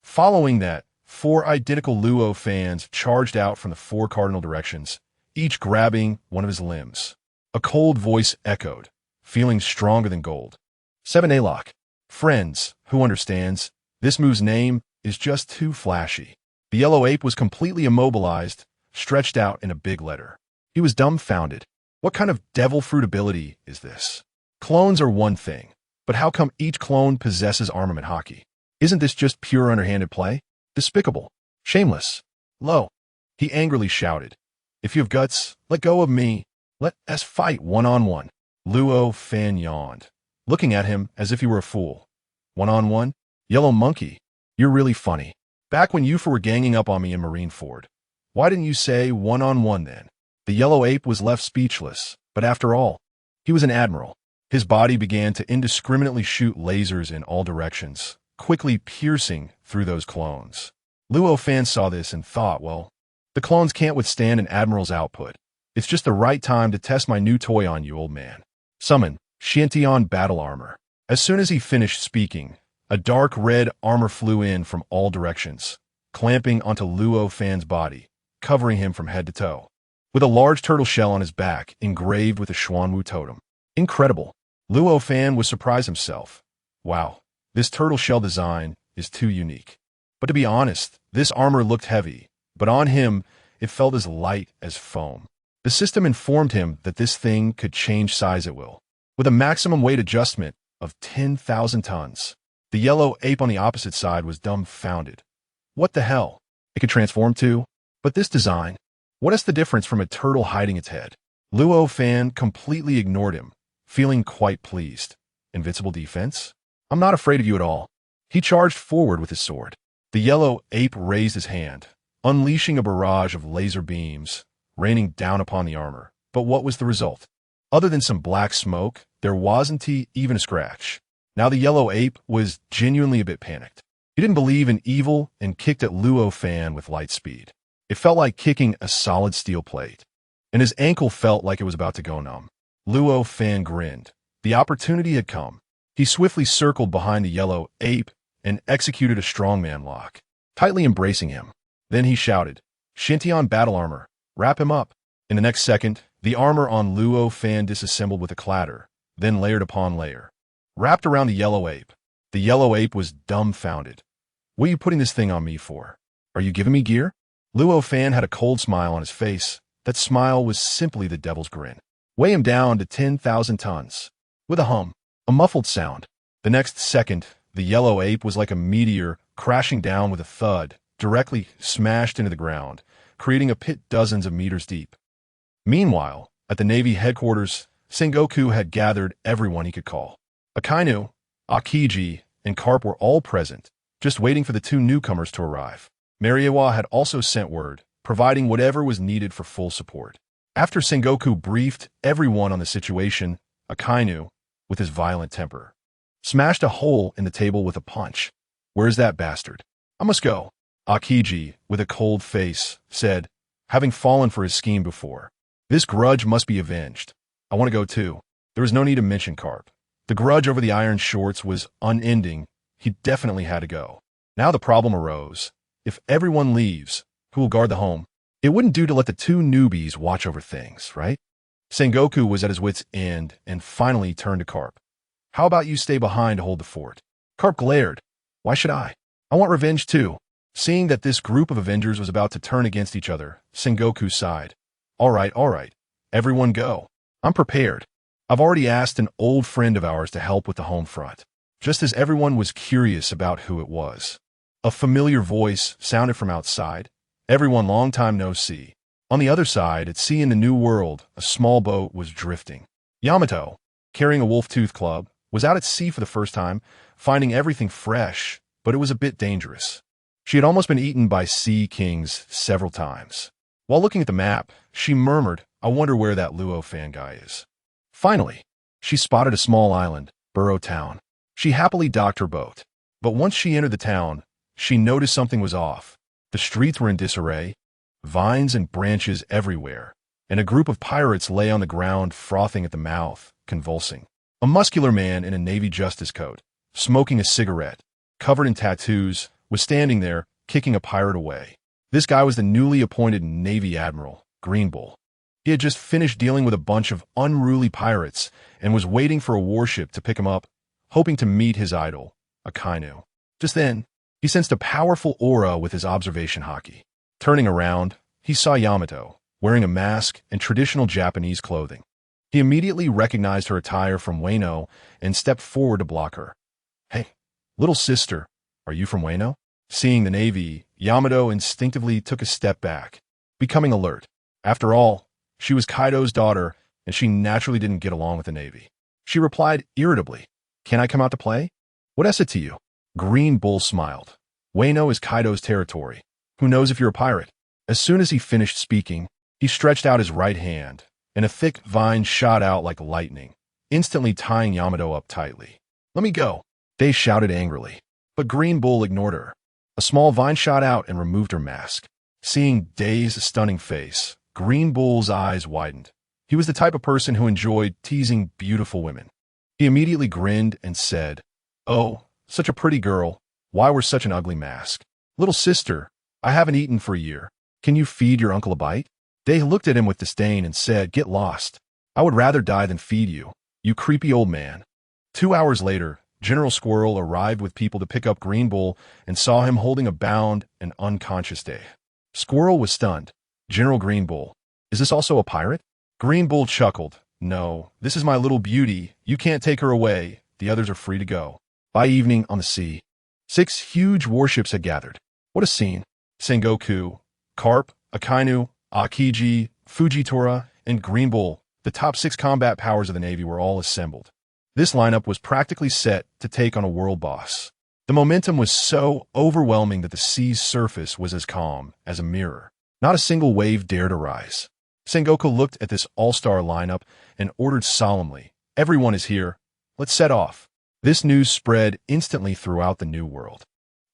Following that, 4 identical Luo Fans charged out from the 4 cardinal directions, each grabbing one of his limbs. A cold voice echoed, feeling stronger than gold. 7 A-Lock. Friends, who understands? This move's name is just too flashy. The Yellow Ape was completely immobilized, stretched out in a big letter. He was dumbfounded. What kind of devil fruit ability is this? Clones are one thing, But how come each clone possesses armament haki? Isn't this just pure underhanded play? Despicable. Shameless. Lo. He angrily shouted. If you have guts, let go of me. Let us fight one-on-one. Luo Fan yawned, looking at him as if he were a fool. One-on-one? Yellow monkey. You're really funny. Back when you were ganging up on me in Marineford, why didn't you say one-on-one then? The yellow ape was left speechless, but after all, he was an admiral. His body began to indiscriminately shoot lasers in all directions, quickly piercing through those clones. Luo Fan saw this and thought, well, the clones can't withstand an admiral's output. It's just the right time to test my new toy on you, old man. Summon Shintian battle armor. As soon as he finished speaking, a dark red armor flew in from all directions, clamping onto Luo Fan's body, covering him from head to toe. With a large turtle shell on his back engraved with a Xuanwu totem. Incredible. Luo Fan was surprised himself. Wow, this turtle shell design is too unique. But to be honest, this armor looked heavy, but on him, it felt as light as foam. The system informed him that this thing could change size at will, with a maximum weight adjustment of 10,000 tons. The yellow ape on the opposite side was dumbfounded. What the hell? It could transform too? But this design? What is the difference from a turtle hiding its head? Luo Fan completely ignored him, feeling quite pleased. Invincible defense? I'm not afraid of you at all. He charged forward with his sword. The yellow ape raised his hand, unleashing a barrage of laser beams, raining down upon the armor. But what was the result? Other than some black smoke, there wasn't even a scratch. Now the yellow ape was genuinely a bit panicked. He didn't believe in evil and kicked at Luo Fan with light speed. It felt like kicking a solid steel plate, and his ankle felt like it was about to go numb. Luo Fan grinned. The opportunity had come. He swiftly circled behind the yellow ape and executed a strongman lock, tightly embracing him. Then he shouted, Shintian battle armor, wrap him up. In the next second, the armor on Luo Fan disassembled with a clatter, then layered upon layer, wrapped around the yellow ape. The yellow ape was dumbfounded. What are you putting this thing on me for? Are you giving me gear? Luo Fan had a cold smile on his face. That smile was simply the devil's grin. Weigh him down to 10,000 tons. With a hum, a muffled sound. The next second, the yellow ape was like a meteor crashing down with a thud, directly smashed into the ground, creating a pit dozens of meters deep. Meanwhile, at the Navy headquarters, Sengoku had gathered everyone he could call. Akainu, Akiji, and Karp were all present, just waiting for the two newcomers to arrive. Mariewa had also sent word, providing whatever was needed for full support. After Sengoku briefed everyone on the situation, Akainu, with his violent temper, smashed a hole in the table with a punch. Where's that bastard? I must go. Akiji, with a cold face, said, having fallen for his scheme before. This grudge must be avenged. I want to go too. There was no need to mention Karp. The grudge over the iron shorts was unending. He definitely had to go. Now the problem arose. If everyone leaves, who will guard the home? It wouldn't do to let the two newbies watch over things, right? Sengoku was at his wit's end and finally turned to Karp. How about you stay behind to hold the fort? Karp glared. Why should I? I want revenge too. Seeing that this group of Avengers was about to turn against each other, Sengoku sighed. All right. Everyone go. I'm prepared. I've already asked an old friend of ours to help with the home front. Just as everyone was curious about who it was, a familiar voice sounded from outside. Everyone long time no see. On the other side, at sea in the New World, a small boat was drifting. Yamato, carrying a wolf-tooth club, was out at sea for the first time, finding everything fresh, but it was a bit dangerous. She had almost been eaten by sea kings several times. While looking at the map, she murmured, I wonder where that Luo Fan guy is. Finally, she spotted a small island, Burrow Town. She happily docked her boat. But once she entered the town, she noticed something was off. The streets were in disarray, vines and branches everywhere, and a group of pirates lay on the ground frothing at the mouth, convulsing. A muscular man in a Navy justice coat, smoking a cigarette, covered in tattoos, was standing there, kicking a pirate away. This guy was the newly appointed Navy Admiral, Green Bull. He had just finished dealing with a bunch of unruly pirates and was waiting for a warship to pick him up, hoping to meet his idol, Akainu. Just then, he sensed a powerful aura with his observation haki. Turning around, he saw Yamato, wearing a mask and traditional Japanese clothing. He immediately recognized her attire from Wano and stepped forward to block her. Hey, little sister, are you from Wano? Seeing the Navy, Yamato instinctively took a step back, becoming alert. After all, she was Kaido's daughter, and she naturally didn't get along with the Navy. She replied irritably, Can I come out to play? What is it to you? Green Bull smiled. Wano is Kaido's territory. Who knows if you're a pirate? As soon as he finished speaking, he stretched out his right hand, and a thick vine shot out like lightning, instantly tying Yamato up tightly. Let me go, they shouted angrily. But Green Bull ignored her. A small vine shot out and removed her mask. Seeing Day's stunning face, Green Bull's eyes widened. He was the type of person who enjoyed teasing beautiful women. He immediately grinned and said, Oh, such a pretty girl. Why wear such an ugly mask? Little sister, I haven't eaten for a year. Can you feed your uncle a bite? Day looked at him with disdain and said, Get lost. I would rather die than feed you, you creepy old man. 2 hours later, General Squirrel arrived with people to pick up Green Bull and saw him holding a bound and unconscious Day. Squirrel was stunned. General Green Bull, is this also a pirate? Green Bull chuckled. No, this is my little beauty. You can't take her away. The others are free to go. By evening on the sea, 6 huge warships had gathered. What a scene. Sengoku, Carp, Akainu, Akiji, Fujitora, and Green Bull, the top 6 combat powers of the Navy, were all assembled. This lineup was practically set to take on a world boss. The momentum was so overwhelming that the sea's surface was as calm as a mirror. Not a single wave dared arise. Sengoku looked at this all-star lineup and ordered solemnly, Everyone is here. Let's set off. This news spread instantly throughout the New World.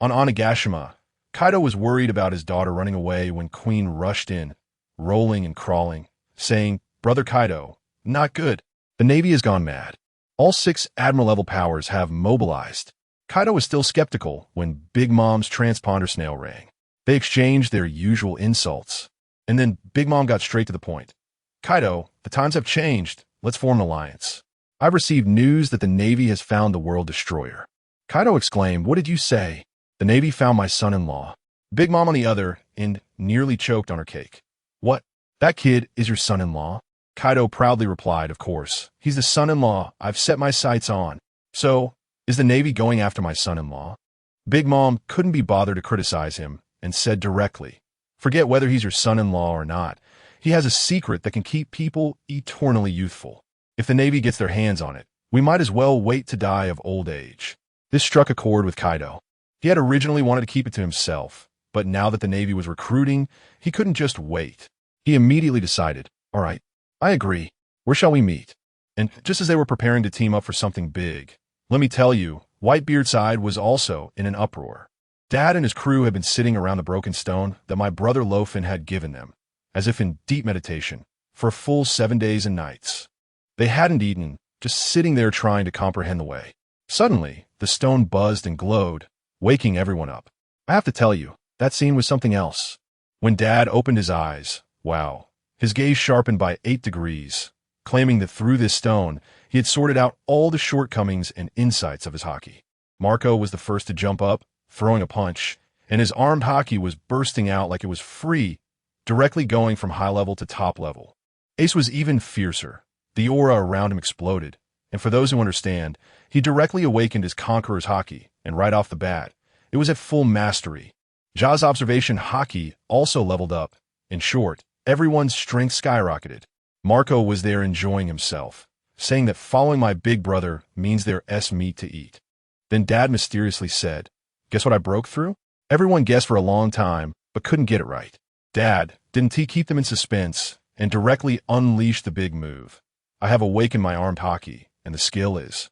On Onigashima, Kaido was worried about his daughter running away when Queen rushed in, rolling and crawling, saying, Brother Kaido, not good. The Navy has gone mad. All 6 Admiral-level powers have mobilized. Kaido was still skeptical when Big Mom's transponder snail rang. They exchanged their usual insults. And then Big Mom got straight to the point. Kaido, the times have changed. Let's form an alliance. I've received news that the Navy has found the World Destroyer. Kaido exclaimed, What did you say? The Navy found my son-in-law. Big Mom on the other end nearly choked on her cake. What? That kid is your son-in-law? Kaido proudly replied, Of course. He's the son-in-law I've set my sights on. So, is the Navy going after my son-in-law? Big Mom couldn't be bothered to criticize him and said directly, Forget whether he's your son-in-law or not. He has a secret that can keep people eternally youthful. If the Navy gets their hands on it, we might as well wait to die of old age. This struck a chord with Kaido. He had originally wanted to keep it to himself, but now that the Navy was recruiting, he couldn't just wait. He immediately decided, All right, I agree. Where shall we meet? And just as they were preparing to team up for something big, let me tell you, Whitebeard's side was also in an uproar. Dad and his crew had been sitting around the broken stone that my brother Luo Fan had given them, as if in deep meditation, for a full 7 days and nights. They hadn't eaten, just sitting there trying to comprehend the way. Suddenly, the stone buzzed and glowed, waking everyone up. I have to tell you, that scene was something else. When Dad opened his eyes, wow, his gaze sharpened by 8 degrees, claiming that through this stone, he had sorted out all the shortcomings and insights of his haki. Marco was the first to jump up, throwing a punch, and his armed haki was bursting out like it was free, directly going from high level to top level. Ace was even fiercer. The aura around him exploded, and for those who understand, he directly awakened his Conqueror's haki, and right off the bat, it was at full mastery. Ja's observation haki also leveled up. In short, everyone's strength skyrocketed. Marco was there enjoying himself, saying that following my big brother means there's meat to eat. Then Dad mysteriously said, Guess what I broke through? Everyone guessed for a long time, but couldn't get it right. Dad, didn't he keep them in suspense and directly unleash the big move? I have awakened my armed haki, and the skill is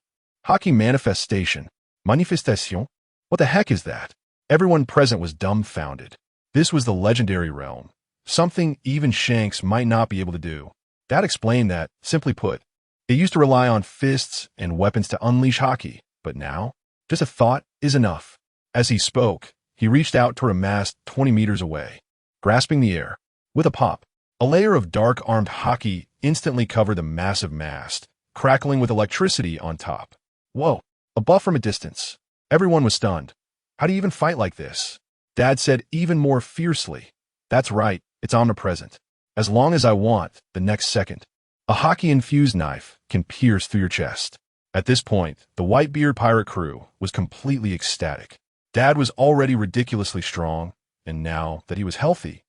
haki manifestation. Manifestation? What the heck is that? Everyone present was dumbfounded. This was the legendary realm, something even Shanks might not be able to do. Dad explained that, simply put, it used to rely on fists and weapons to unleash haki, but now, just a thought is enough. As he spoke, he reached out toward a mast 20 meters away, grasping the air. With a pop, a layer of dark-armed haki instantly covered the massive mast, crackling with electricity on top. Whoa, a buff from a distance. Everyone was stunned. How do you even fight like this? Dad said even more fiercely. That's right, it's omnipresent. As long as I want, the next second. A hockey-infused knife can pierce through your chest. At this point, the Whitebeard pirate crew was completely ecstatic. Dad was already ridiculously strong, and now that he was healthy,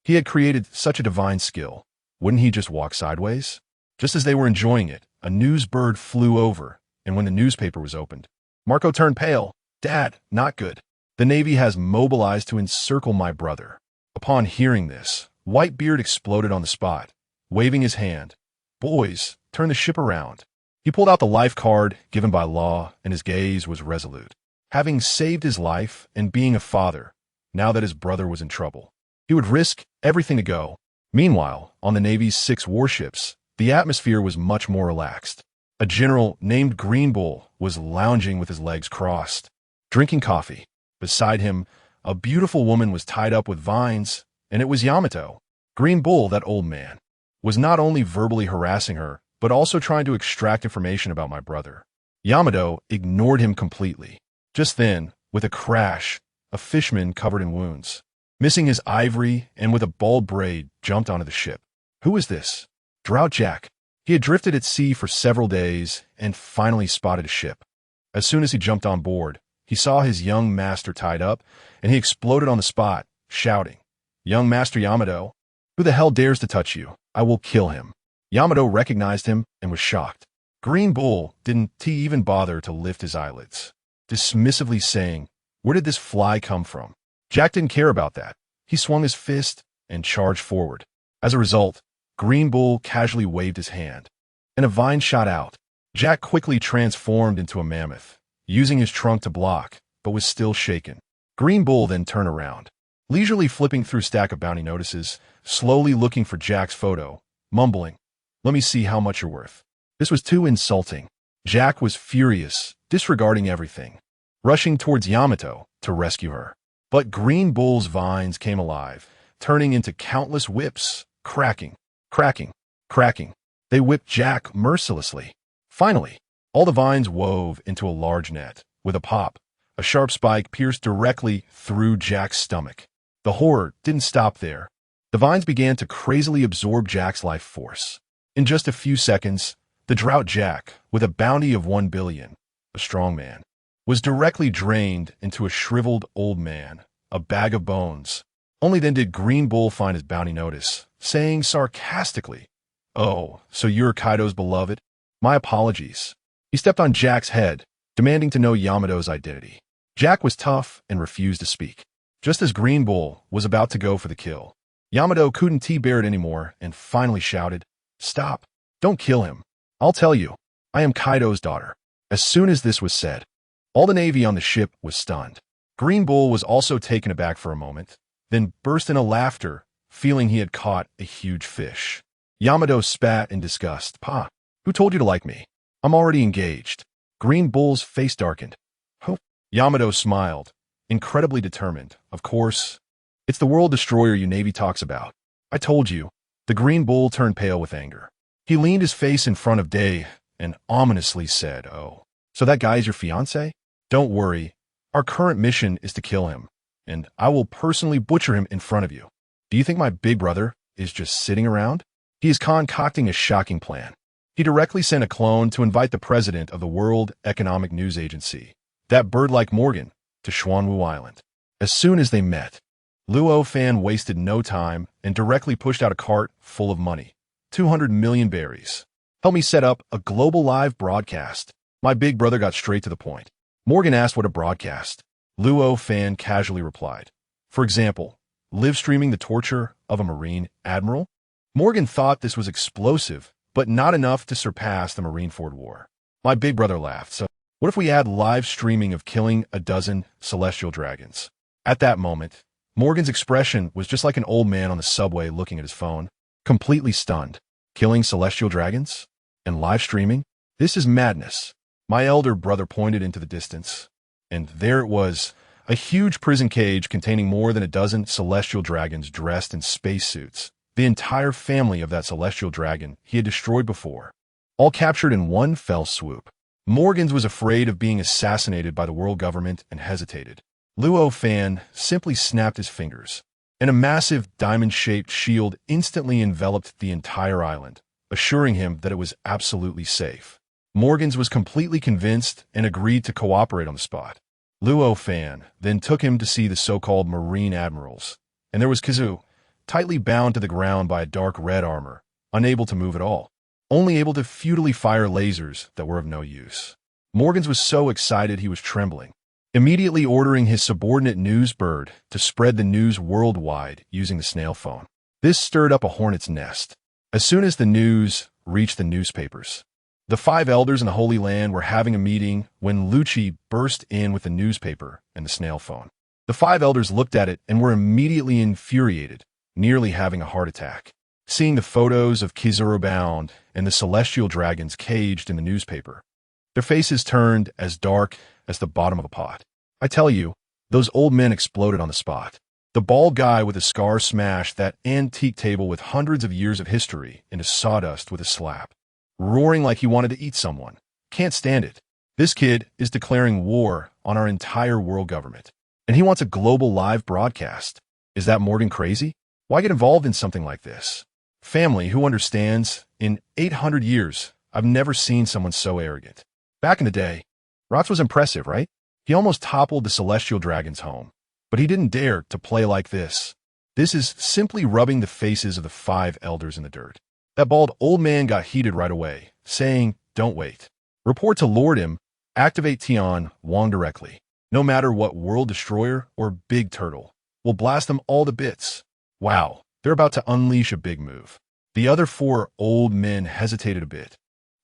he had created such a divine skill. Wouldn't he just walk sideways? Just as they were enjoying it, a news bird flew over, and when the newspaper was opened, Marco turned pale. Dad, not good. The Navy has mobilized to encircle my brother. Upon hearing this, Whitebeard exploded on the spot, waving his hand. Boys, turn the ship around. He pulled out the life card given by law, and his gaze was resolute. Having saved his life and being a father, now that his brother was in trouble, he would risk everything to go. Meanwhile, on the Navy's 6 warships, the atmosphere was much more relaxed. A general named Green Bull was lounging with his legs crossed, drinking coffee. Beside him, a beautiful woman was tied up with vines, and it was Yamato. Green Bull, that old man, was not only verbally harassing her, but also trying to extract information about my brother. Yamato ignored him completely. Just then, with a crash, a fisherman covered in wounds, missing his ivory and with a bald braid, jumped onto the ship. Who was this? Drought Jack. He had drifted at sea for several days and finally spotted a ship. As soon as he jumped on board, he saw his young master tied up, and he exploded on the spot, shouting, "Young Master Yamato, who the hell dares to touch you? I will kill him." Yamato recognized him and was shocked. Green Bull didn't even bother to lift his eyelids, dismissively saying, "Where did this fly come from?" Jack didn't care about that. He swung his fist and charged forward. As a result, Green Bull casually waved his hand, and a vine shot out. Jack quickly transformed into a mammoth, using his trunk to block, but was still shaken. Green Bull then turned around, leisurely flipping through a stack of bounty notices, slowly looking for Jack's photo, mumbling, "Let me see how much you're worth." This was too insulting. Jack was furious, disregarding everything, rushing towards Yamato to rescue her. But Green Bull's vines came alive, turning into countless whips, cracking, cracking, cracking. They whipped Jack mercilessly. Finally, all the vines wove into a large net. With a pop, a sharp spike pierced directly through Jack's stomach. The horror didn't stop there. The vines began to crazily absorb Jack's life force. In just a few seconds, the Drought Jack, with a bounty of 1 billion, a strong man, was directly drained into a shriveled old man, a bag of bones. Only then did Green Bull find his bounty notice, saying sarcastically, "Oh, so you're Kaido's beloved? My apologies." He stepped on Jack's head, demanding to know Yamato's identity. Jack was tough and refused to speak. Just as Green Bull was about to go for the kill, Yamato couldn't bear it anymore and finally shouted, "Stop. Don't kill him. I'll tell you, I am Kaido's daughter." As soon as this was said, all the Navy on the ship was stunned. Green Bull was also taken aback for a moment, then burst into laughter, feeling he had caught a huge fish. Yamato spat in disgust. "Pa, who told you to like me? I'm already engaged." Green Bull's face darkened. "Oh." Yamato smiled, incredibly determined. "Of course. It's the world destroyer you Navy talks about. I told you." The Green Bull turned pale with anger. He leaned his face in front of Day and ominously said, "Oh, so that guy's your fiancé? Don't worry. Our current mission is to kill him, and I will personally butcher him in front of you. Do you think my big brother is just sitting around? He is concocting a shocking plan." He directly sent a clone to invite the president of the World Economic News Agency, that bird like Morgan, to Xuanwu Island. As soon as they met, Luo Fan wasted no time and directly pushed out a cart full of money, 200 million berries. "Help me set up a global live broadcast." My big brother got straight to the point. Morgan asked what a broadcast. Luo Fan casually replied, "For example, live streaming the torture of a Marine admiral?" Morgan thought this was explosive, but not enough to surpass the Marineford War. My big brother laughed. "So what if we add live streaming of killing a dozen celestial dragons?" At that moment, Morgan's expression was just like an old man on the subway looking at his phone, completely stunned. Killing celestial dragons? And live streaming? This is madness. My elder brother pointed into the distance, and there it was, a huge prison cage containing more than a dozen celestial dragons dressed in spacesuits. The entire family of that celestial dragon he had destroyed before, all captured in one fell swoop. Morgans was afraid of being assassinated by the world government and hesitated. Luo Fan simply snapped his fingers, and a massive diamond-shaped shield instantly enveloped the entire island, assuring him that it was absolutely safe. Morgans was completely convinced and agreed to cooperate on the spot. Luo Fan then took him to see the so-called Marine Admirals, and there was Kizu, tightly bound to the ground by a dark red armor, unable to move at all, only able to futilely fire lasers that were of no use. Morgans was so excited he was trembling, immediately ordering his subordinate newsbird to spread the news worldwide using the snail phone. This stirred up a hornet's nest. As soon as the news reached the newspapers, the 5 elders in the Holy Land were having a meeting when Lucci burst in with the newspaper and the snail phone. The 5 elders looked at it and were immediately infuriated, nearly having a heart attack. Seeing the photos of Kizuru bound and the celestial dragons caged in the newspaper, their faces turned as dark as the bottom of a pot. I tell you, those old men exploded on the spot. The bald guy with a scar smashed that antique table with hundreds of years of history into sawdust with a slap, roaring like he wanted to eat someone. Can't stand it. This kid is declaring war on our entire world government, and he wants a global live broadcast. Is that Morgan crazy? Why get involved in something like this? Family who understands, in 800 years, I've never seen someone so arrogant. Back in the day, Rotz was impressive, right? He almost toppled the celestial dragon's home, but he didn't dare to play like this. This is simply rubbing the faces of the 5 elders in the dirt. That bald old man got heated right away, saying, "Don't wait. Report to Lord M, activate Tian Wang directly. No matter what world destroyer or big turtle, we'll blast them all to bits." Wow, they're about to unleash a big move. The other 4 old men hesitated a bit,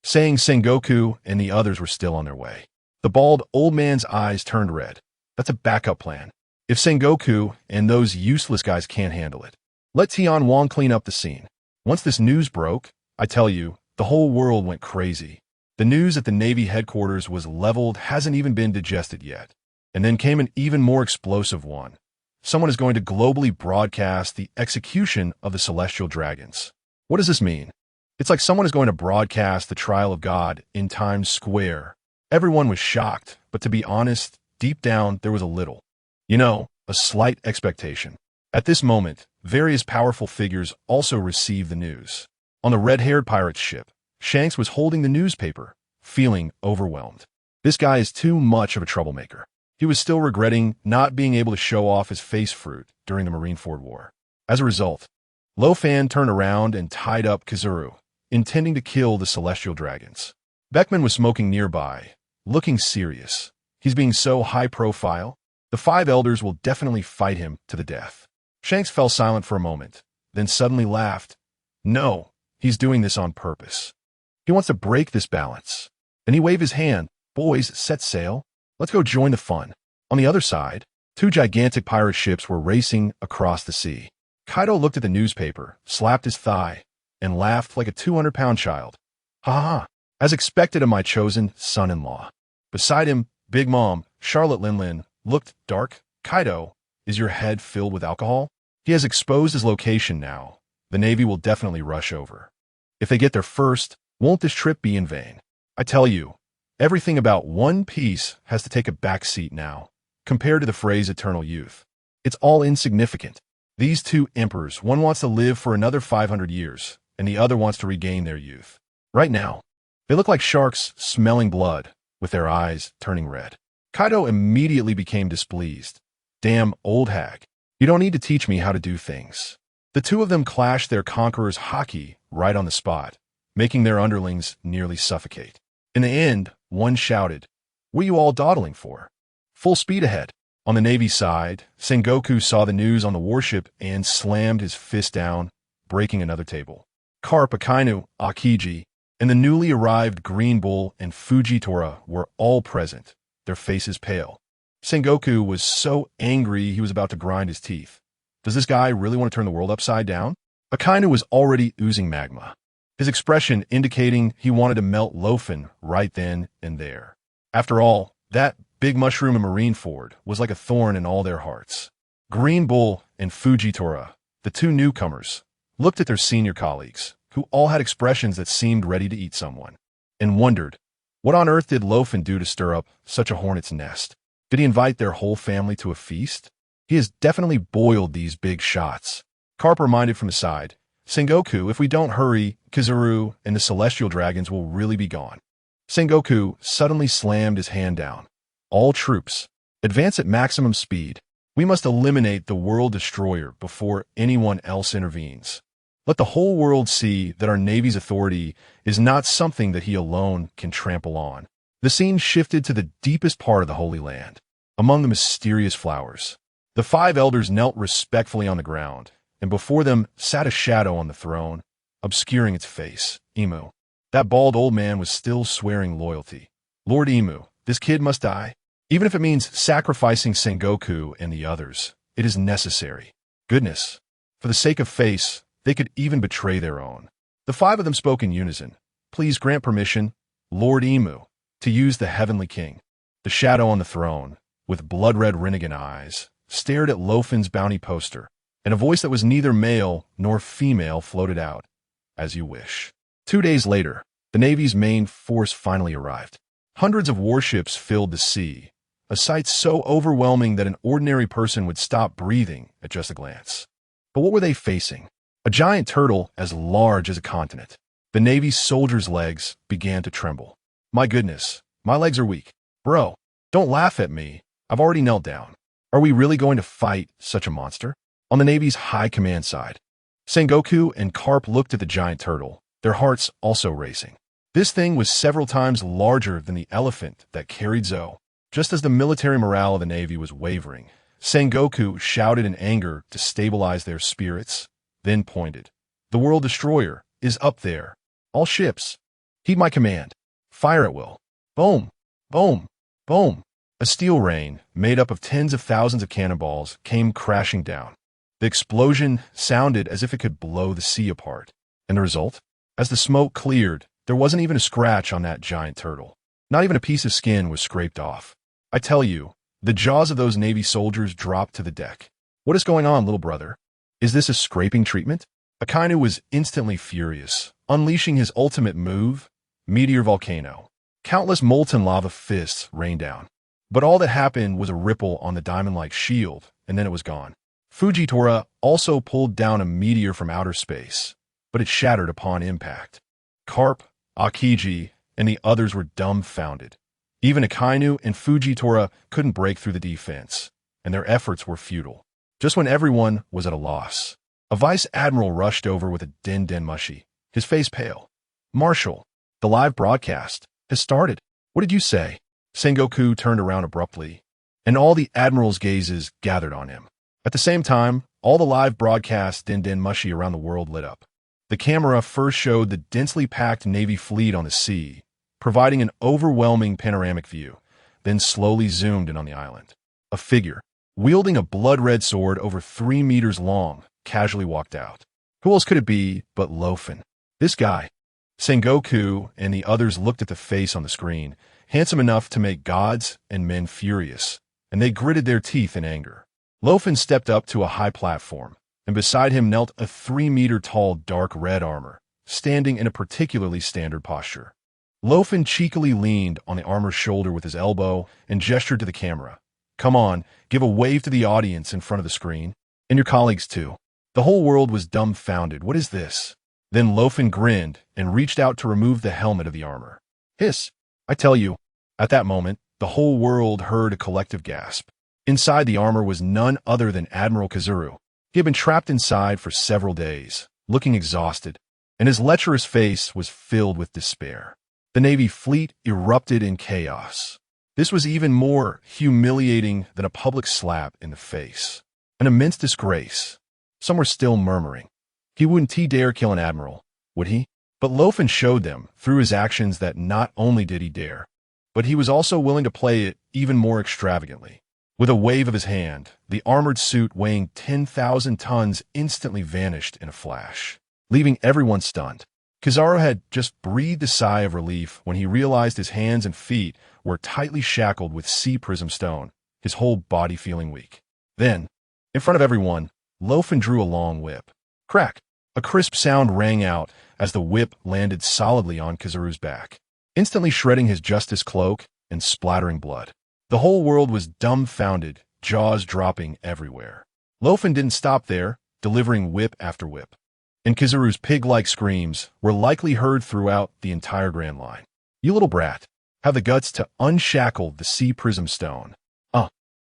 saying Sengoku and the others were still on their way. The bald old man's eyes turned red. That's a backup plan. If Sengoku and those useless guys can't handle it, let Tian Wang clean up the scene. Once this news broke, I tell you, the whole world went crazy. The news at the Navy headquarters was leveled, hasn't even been digested yet. And then came an even more explosive one. Someone is going to globally broadcast the execution of the celestial dragons. What does this mean? It's like someone is going to broadcast the trial of God in Times Square. Everyone was shocked, but to be honest, deep down there was a slight expectation. At this moment, various powerful figures also received the news. On the red-haired pirate's ship, Shanks was holding the newspaper, feeling overwhelmed. This guy is too much of a troublemaker. He was still regretting not being able to show off his face fruit during the Marineford War. As a result, Luo Fan turned around and tied up Kizuru, intending to kill the celestial dragons. Beckman was smoking nearby, looking serious. He's being so high-profile, the 5 elders will definitely fight him to the death. Shanks fell silent for a moment, then suddenly laughed. No, he's doing this on purpose. He wants to break this balance. Then he waved his hand. Boys, set sail. Let's go join the fun. On the other side, 2 gigantic pirate ships were racing across the sea. Kaido looked at the newspaper, slapped his thigh, and laughed like a 200-pound child. Ha ha, as expected of my chosen son-in-law. Beside him, Big Mom, Charlotte Linlin, looked dark. Kaido, is your head filled with alcohol? He has exposed his location now. The Navy will definitely rush over. If they get there first, won't this trip be in vain? I tell you, everything about One Piece has to take a back seat now, compared to the phrase eternal youth. It's all insignificant. These 2 emperors, one wants to live for another 500 years, and the other wants to regain their youth. Right now, they look like sharks smelling blood, with their eyes turning red. Kaido immediately became displeased. Damn old hag. You don't need to teach me how to do things. The 2 of them clashed their conqueror's haki right on the spot, making their underlings nearly suffocate. In the end, one shouted, "What are you all dawdling for? Full speed ahead." On the Navy side, Sengoku saw the news on the warship and slammed his fist down, breaking another table. Carp, Akainu, Akiji, and the newly arrived Green Bull and Fujitora were all present, their faces pale. Sengoku was so angry he was about to grind his teeth. Does this guy really want to turn the world upside down? Akainu was already oozing magma, his expression indicating he wanted to melt Luo Fan right then and there. After all, that big mushroom in Marineford was like a thorn in all their hearts. Green Bull and Fujitora, the 2 newcomers, looked at their senior colleagues, who all had expressions that seemed ready to eat someone, and wondered, what on earth did Luo Fan do to stir up such a hornet's nest? Did he invite their whole family to a feast? He has definitely boiled these big shots. Carp reminded from the side, Sengoku, if we don't hurry, Kizaru and the celestial dragons will really be gone. Sengoku suddenly slammed his hand down. All troops, advance at maximum speed. We must eliminate the world destroyer before anyone else intervenes. Let the whole world see that our Navy's authority is not something that he alone can trample on. The scene shifted to the deepest part of the Holy Land, among the mysterious flowers. The 5 elders knelt respectfully on the ground, and before them sat a shadow on the throne, obscuring its face. Imu. That bald old man was still swearing loyalty. Lord Imu, this kid must die. Even if it means sacrificing Sengoku and the others, it is necessary. Goodness. For the sake of face, they could even betray their own. The 5 of them spoke in unison. Please grant permission, Lord Imu, to use the Heavenly King. The shadow on the throne, with blood-red Rinnegan eyes, stared at Luo Fan's bounty poster, and a voice that was neither male nor female floated out. As you wish. 2 days later, the Navy's main force finally arrived. Hundreds of warships filled the sea, a sight so overwhelming that an ordinary person would stop breathing at just a glance. But what were they facing? A giant turtle as large as a continent. The Navy's soldiers' legs began to tremble. My goodness, my legs are weak. Bro, don't laugh at me. I've already knelt down. Are we really going to fight such a monster? On the Navy's high command side, Sengoku and Karp looked at the giant turtle, their hearts also racing. This thing was several times larger than the elephant that carried Zoe. Just as the military morale of the Navy was wavering, Sengoku shouted in anger to stabilize their spirits, then pointed. The world destroyer is up there. All ships, heed my command. Fire at will. Boom, boom, boom. A steel rain, made up of tens of thousands of cannonballs, came crashing down. The explosion sounded as if it could blow the sea apart. And the result? As the smoke cleared, there wasn't even a scratch on that giant turtle. Not even a piece of skin was scraped off. I tell you, the jaws of those Navy soldiers dropped to the deck. What is going on, little brother? Is this a scraping treatment? Akainu was instantly furious, unleashing his ultimate move, Meteor Volcano. Countless molten lava fists rained down. But all that happened was a ripple on the diamond-like shield, and then it was gone. Fujitora also pulled down a meteor from outer space, but it shattered upon impact. Karp, Akiji, and the others were dumbfounded. Even Akainu and Fujitora couldn't break through the defense, and their efforts were futile. Just when everyone was at a loss, a vice admiral rushed over with a den mushy, his face pale. Marshal, the live broadcast has started. What did you say? Sengoku turned around abruptly, and all the admiral's gazes gathered on him. At the same time, all the live broadcast den mushy around the world lit up. The camera first showed the densely packed Navy fleet on the sea, providing an overwhelming panoramic view, then slowly zoomed in on the island. A figure, wielding a blood-red sword over 3 meters long, casually walked out. Who else could it be but Luo Fan? This guy. Sengoku and the others looked at the face on the screen, handsome enough to make gods and men furious, and they gritted their teeth in anger. Luo Fan stepped up to a high platform, and beside him knelt a 3-meter-tall dark red armor, standing in a particularly standard posture. Luo Fan cheekily leaned on the armor's shoulder with his elbow and gestured to the camera. Come on, give a wave to the audience in front of the screen, and your colleagues too. The whole world was dumbfounded. What is this? Then Luo Fan grinned and reached out to remove the helmet of the armor. Hiss! I tell you, at that moment, the whole world heard a collective gasp. Inside the armor was none other than Admiral Kizaru. He had been trapped inside for several days, looking exhausted, and his lecherous face was filled with despair. The Navy fleet erupted in chaos. This was even more humiliating than a public slap in the face. An immense disgrace. Some were still murmuring. He wouldn't dare kill an admiral, would he? But Luo Fan showed them, through his actions, that not only did he dare, but he was also willing to play it even more extravagantly. With a wave of his hand, the armored suit weighing 10,000 tons instantly vanished in a flash, leaving everyone stunned. Kizaru had just breathed a sigh of relief when he realized his hands and feet were tightly shackled with sea prism stone, his whole body feeling weak. Then, in front of everyone, Luo Fan drew a long whip. Crack! A crisp sound rang out as the whip landed solidly on Kizaru's back, instantly shredding his justice cloak and splattering blood. The whole world was dumbfounded, jaws dropping everywhere. Luo Fan didn't stop there, delivering whip after whip. and Kizaru's pig-like screams were likely heard throughout the entire Grand Line. "You little brat, have the guts to unshackle the sea prism stone.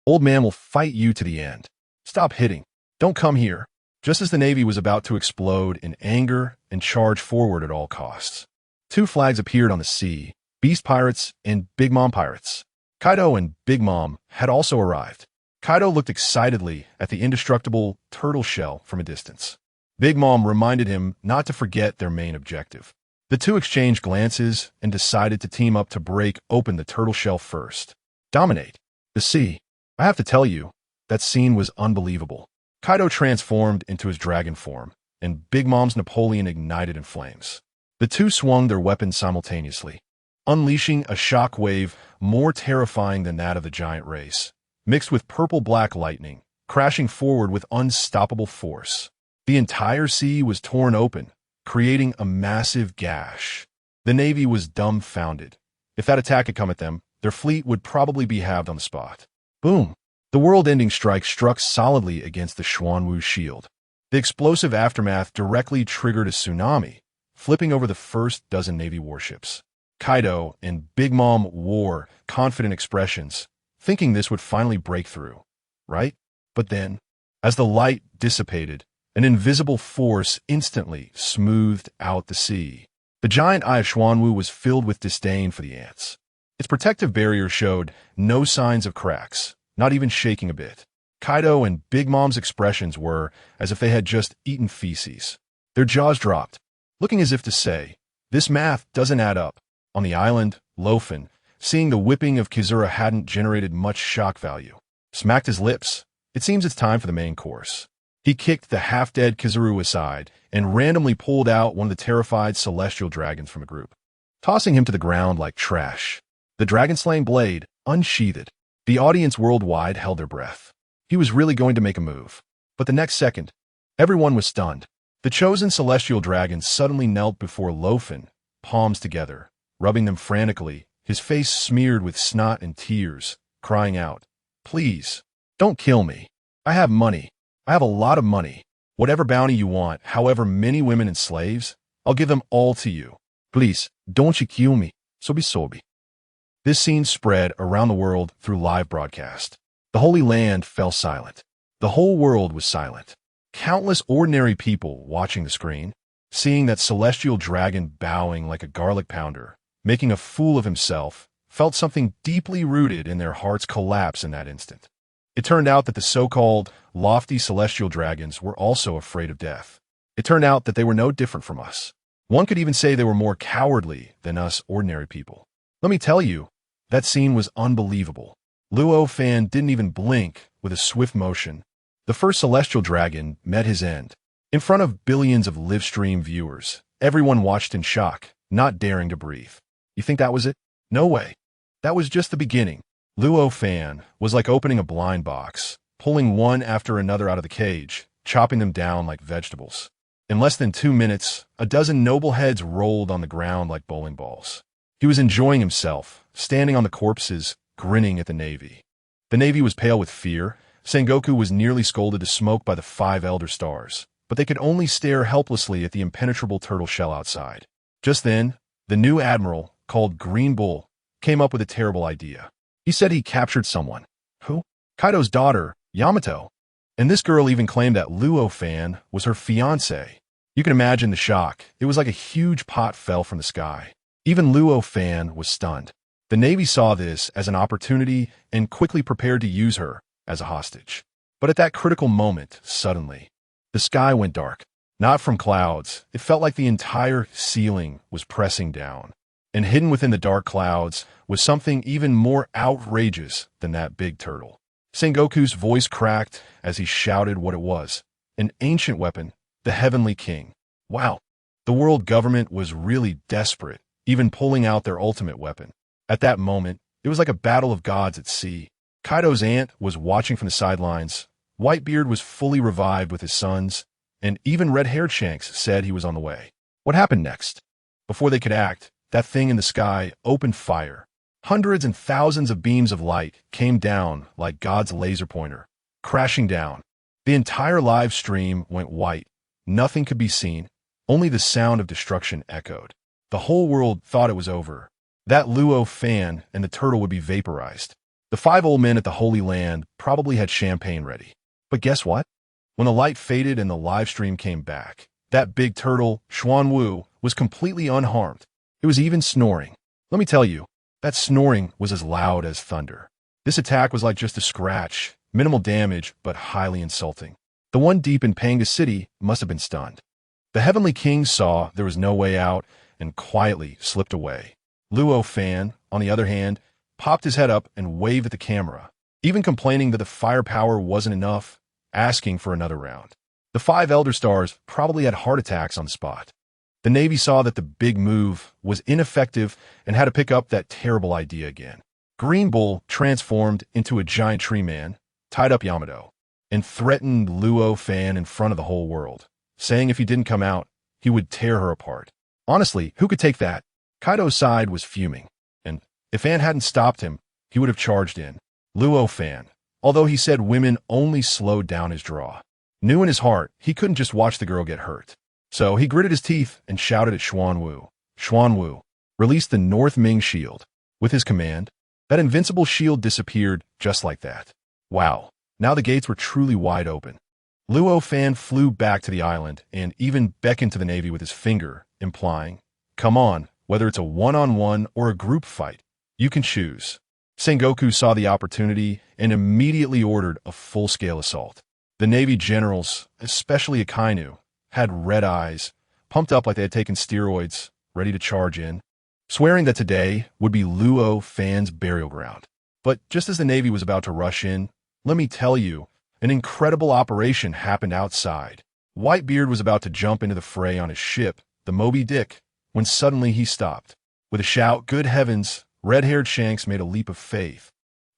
Old man will fight you to the end. Stop hitting. Don't come here." Just as the Navy was about to explode in anger and charge forward at all costs, two flags appeared on the sea: Beast Pirates and Big Mom Pirates. Kaido and Big Mom had also arrived. Kaido looked excitedly at the indestructible turtle shell from a distance. Big Mom reminded him not to forget their main objective. The two exchanged glances and decided to team up to break open the turtle shell first. Dominate the sea. I have to tell you, that scene was unbelievable. Kaido transformed into his dragon form, and Big Mom's Napoleon ignited in flames. The two swung their weapons simultaneously, unleashing a shock wave more terrifying than that of the giant race, mixed with purple-black lightning, crashing forward with unstoppable force. The entire sea was torn open, creating a massive gash. The Navy was dumbfounded. If that attack had come at them, their fleet would probably be halved on the spot. Boom! The world-ending strike struck solidly against the Xuanwu shield. The explosive aftermath directly triggered a tsunami, flipping over the first dozen Navy warships. Kaido and Big Mom wore confident expressions, thinking this would finally break through, right? But then, as the light dissipated, an invisible force instantly smoothed out the sea. The giant eye of Xuanwu was filled with disdain for the ants. Its protective barrier showed no signs of cracks, not even shaking a bit. Kaido and Big Mom's expressions were as if they had just eaten feces. Their jaws dropped, looking as if to say, "This math doesn't add up." On the island, Luo Fan, seeing the whipping of Kizaru hadn't generated much shock value, smacked his lips. It seems it's time for the main course. He kicked the half-dead Kizaru aside and randomly pulled out one of the terrified celestial dragons from a group, tossing him to the ground like trash. The dragon-slaying blade unsheathed. The audience worldwide held their breath. He was really going to make a move. But the next second, everyone was stunned. The chosen celestial dragon suddenly knelt before Luo Fan, palms together, rubbing them frantically, his face smeared with snot and tears, crying out, "Please, don't kill me. I have money. I have a lot of money. Whatever bounty you want, however many women and slaves, I'll give them all to you. Please, don't you kill me. Sobi." This scene spread around the world through live broadcast. The Holy Land fell silent. The whole world was silent. Countless ordinary people watching the screen, seeing that celestial dragon bowing like a garlic pounder, making a fool of himself, felt something deeply rooted in their hearts collapse in that instant. It turned out that the so-called lofty celestial dragons were also afraid of death. It turned out that they were no different from us. One could even say they were more cowardly than us ordinary people. Let me tell you, that scene was unbelievable. Luo Fan didn't even blink. With a swift motion, the first celestial dragon met his end. In front of billions of live-stream viewers, everyone watched in shock, not daring to breathe. You think that was it? No way. That was just the beginning. Luo Fan was like opening a blind box, pulling one after another out of the cage, chopping them down like vegetables. In less than 2 minutes, a dozen noble heads rolled on the ground like bowling balls. He was enjoying himself, standing on the corpses, grinning at the Navy. The Navy was pale with fear. Sengoku was nearly scolded to smoke by the 5 Elder Stars, but they could only stare helplessly at the impenetrable turtle shell outside. Just then, the new admiral, called Green Bull, came up with a terrible idea. He said he captured someone. Who? Kaido's daughter, Yamato. And this girl even claimed that Luo Fan was her fiancé. You can imagine the shock. It was like a huge pot fell from the sky. Even Luo Fan was stunned. The Navy saw this as an opportunity and quickly prepared to use her as a hostage. But at that critical moment, suddenly, the sky went dark. Not from clouds. It felt like the entire ceiling was pressing down. And hidden within the dark clouds was something even more outrageous than that big turtle. Sengoku's voice cracked as he shouted what it was. An ancient weapon, the Heavenly King. Wow. The world government was really desperate, even pulling out their ultimate weapon. At that moment, it was like a battle of gods at sea. Kaido's aunt was watching from the sidelines. Whitebeard was fully revived with his sons, and even red-haired Shanks said he was on the way. What happened next? Before they could act, that thing in the sky opened fire. Hundreds and thousands of beams of light came down like God's laser pointer, crashing down. The entire live stream went white, Nothing could be seen. Only the sound of destruction echoed. The whole world thought it was over. That Luo Fan and the turtle would be vaporized. The 5 old men at the Holy Land probably had champagne ready. But guess what? When the light faded and the live stream came back, that big turtle, Xuanwu, was completely unharmed. It was even snoring. Let me tell you, that snoring was as loud as thunder. This attack was like just a scratch, minimal damage, but highly insulting. The one deep in Panga City must have been stunned. The Heavenly King saw there was no way out and quietly slipped away. Luo Fan, on the other hand, popped his head up and waved at the camera, even complaining that the firepower wasn't enough, asking for another round. The 5 Elder Stars probably had heart attacks on the spot. The Navy saw that the big move was ineffective and had to pick up that terrible idea again. Green Bull transformed into a giant tree man, tied up Yamato, and threatened Luo Fan in front of the whole world, saying if he didn't come out, he would tear her apart. Honestly, who could take that? Kaido's side was fuming, and if Fan hadn't stopped him, he would have charged in. Luo Fan, although he said women only slowed down his draw, knew in his heart he couldn't just watch the girl get hurt. So he gritted his teeth and shouted at Xuanwu. Xuanwu released the North Ming shield. With his command, that invincible shield disappeared just like that. Wow, now the gates were truly wide open. Luo Fan flew back to the island and even beckoned to the Navy with his finger, implying, "Come on, whether it's a one-on-one or a group fight, you can choose." Sengoku saw the opportunity and immediately ordered a full-scale assault. The Navy generals, especially Akainu, had red eyes, pumped up like they had taken steroids, ready to charge in, swearing that today would be Luo Fan's burial ground. But just as the Navy was about to rush in, let me tell you, an incredible operation happened outside. Whitebeard was about to jump into the fray on his ship, the Moby Dick, when suddenly he stopped. With a shout, "Good heavens!" red-haired Shanks made a leap of faith,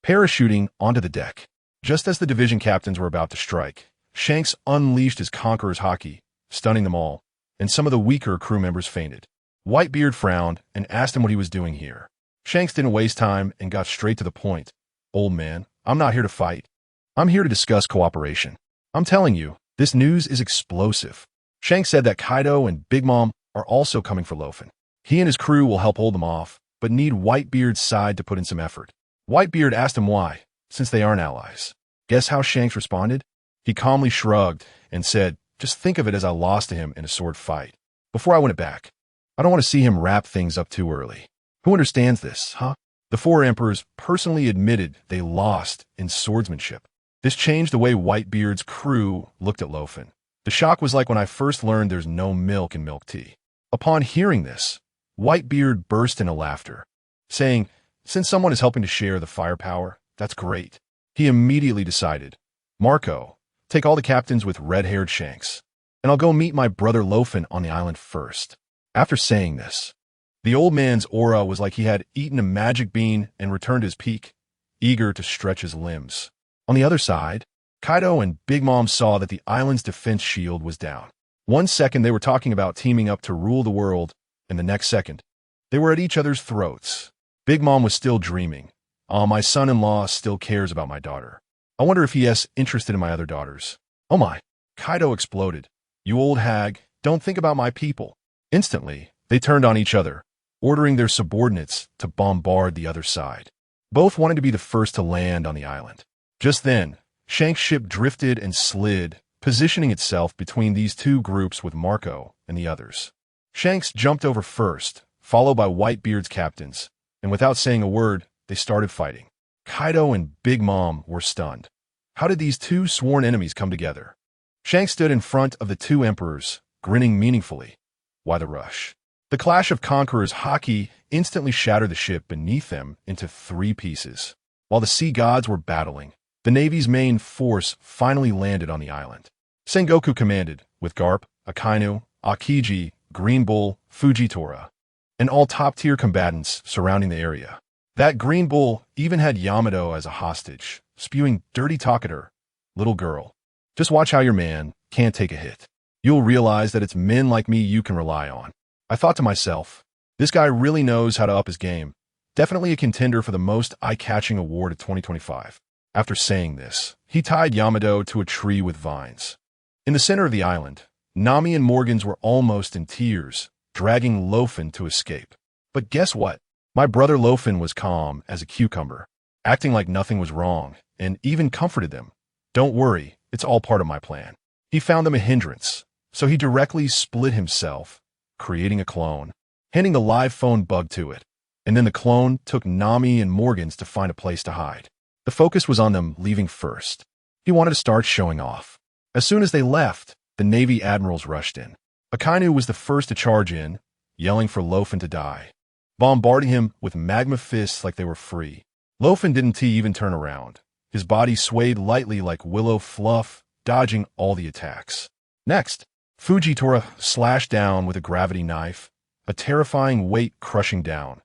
parachuting onto the deck. Just as the division captains were about to strike, Shanks unleashed his Conqueror's Haki, stunning them all, and some of the weaker crew members fainted. Whitebeard frowned and asked him what he was doing here. Shanks didn't waste time and got straight to the point. "Old man, I'm not here to fight. I'm here to discuss cooperation. I'm telling you, this news is explosive." Shanks said that Kaido and Big Mom are also coming for Luo Fan. He and his crew will help hold them off, but need Whitebeard's side to put in some effort. Whitebeard asked him why, since they aren't allies. Guess how Shanks responded? He calmly shrugged and said, "Just think of it as I lost to him in a sword fight. Before I win it back. I don't want to see him wrap things up too early." Who understands this, huh? The 4 emperors personally admitted they lost in swordsmanship. This changed the way Whitebeard's crew looked at Luo Fan. The shock was like when I first learned there's no milk in milk tea. Upon hearing this, Whitebeard burst into laughter, saying, "Since someone is helping to share the firepower, that's great." He immediately decided, "Marco, take all the captains with red-haired Shanks, and I'll go meet my brother Luo Fan on the island first." After saying this, the old man's aura was like he had eaten a magic bean and returned his peak, eager to stretch his limbs. On the other side, Kaido and Big Mom saw that the island's defense shield was down. One second they were talking about teaming up to rule the world, and the next second, they were at each other's throats. Big Mom was still dreaming. "Oh, my son-in-law still cares about my daughter. I wonder if he is interested in my other daughters." "Oh my!" Kaido exploded. "You old hag, don't think about my people." Instantly, they turned on each other, ordering their subordinates to bombard the other side. Both wanted to be the first to land on the island. Just then, Shanks' ship drifted and slid, positioning itself between these two groups with Marco and the others. Shanks jumped over first, followed by Whitebeard's captains, and without saying a word, they started fighting. Kaido and Big Mom were stunned. How did these two sworn enemies come together? Shanks stood in front of the 2 emperors, grinning meaningfully. Why the rush? The clash of Conqueror's Haki instantly shattered the ship beneath them into 3 pieces. While the sea gods were battling, the Navy's main force finally landed on the island. Sengoku commanded, with Garp, Akainu, Akiji, Green Bull, Fujitora, and all top-tier combatants surrounding the area. That Green Bull even had Yamato as a hostage, spewing dirty talk at her. "Little girl, just watch how your man can't take a hit. You'll realize that it's men like me you can rely on." I thought to myself, this guy really knows how to up his game. Definitely a contender for the most eye-catching award of 2025. After saying this, he tied Yamato to a tree with vines. In the center of the island, Nami and Morgans were almost in tears, dragging Luo Fan to escape. But guess what? My brother Luo Fan was calm as a cucumber, acting like nothing was wrong, and even comforted them. Don't worry, it's all part of my plan. He found them a hindrance, so he directly split himself, creating a clone, handing the live phone bug to it. And then the clone took Nami and Morgans to find a place to hide. The focus was on them leaving first. He wanted to start showing off. As soon as they left, the Navy admirals rushed in. Akainu was the first to charge in, yelling for Luo Fan to die, bombarding him with magma fists like they were free. Luo Fan didn't even turn around. His body swayed lightly like willow fluff, dodging all the attacks. Next, Fujitora slashed down with a gravity knife, a terrifying weight crushing down.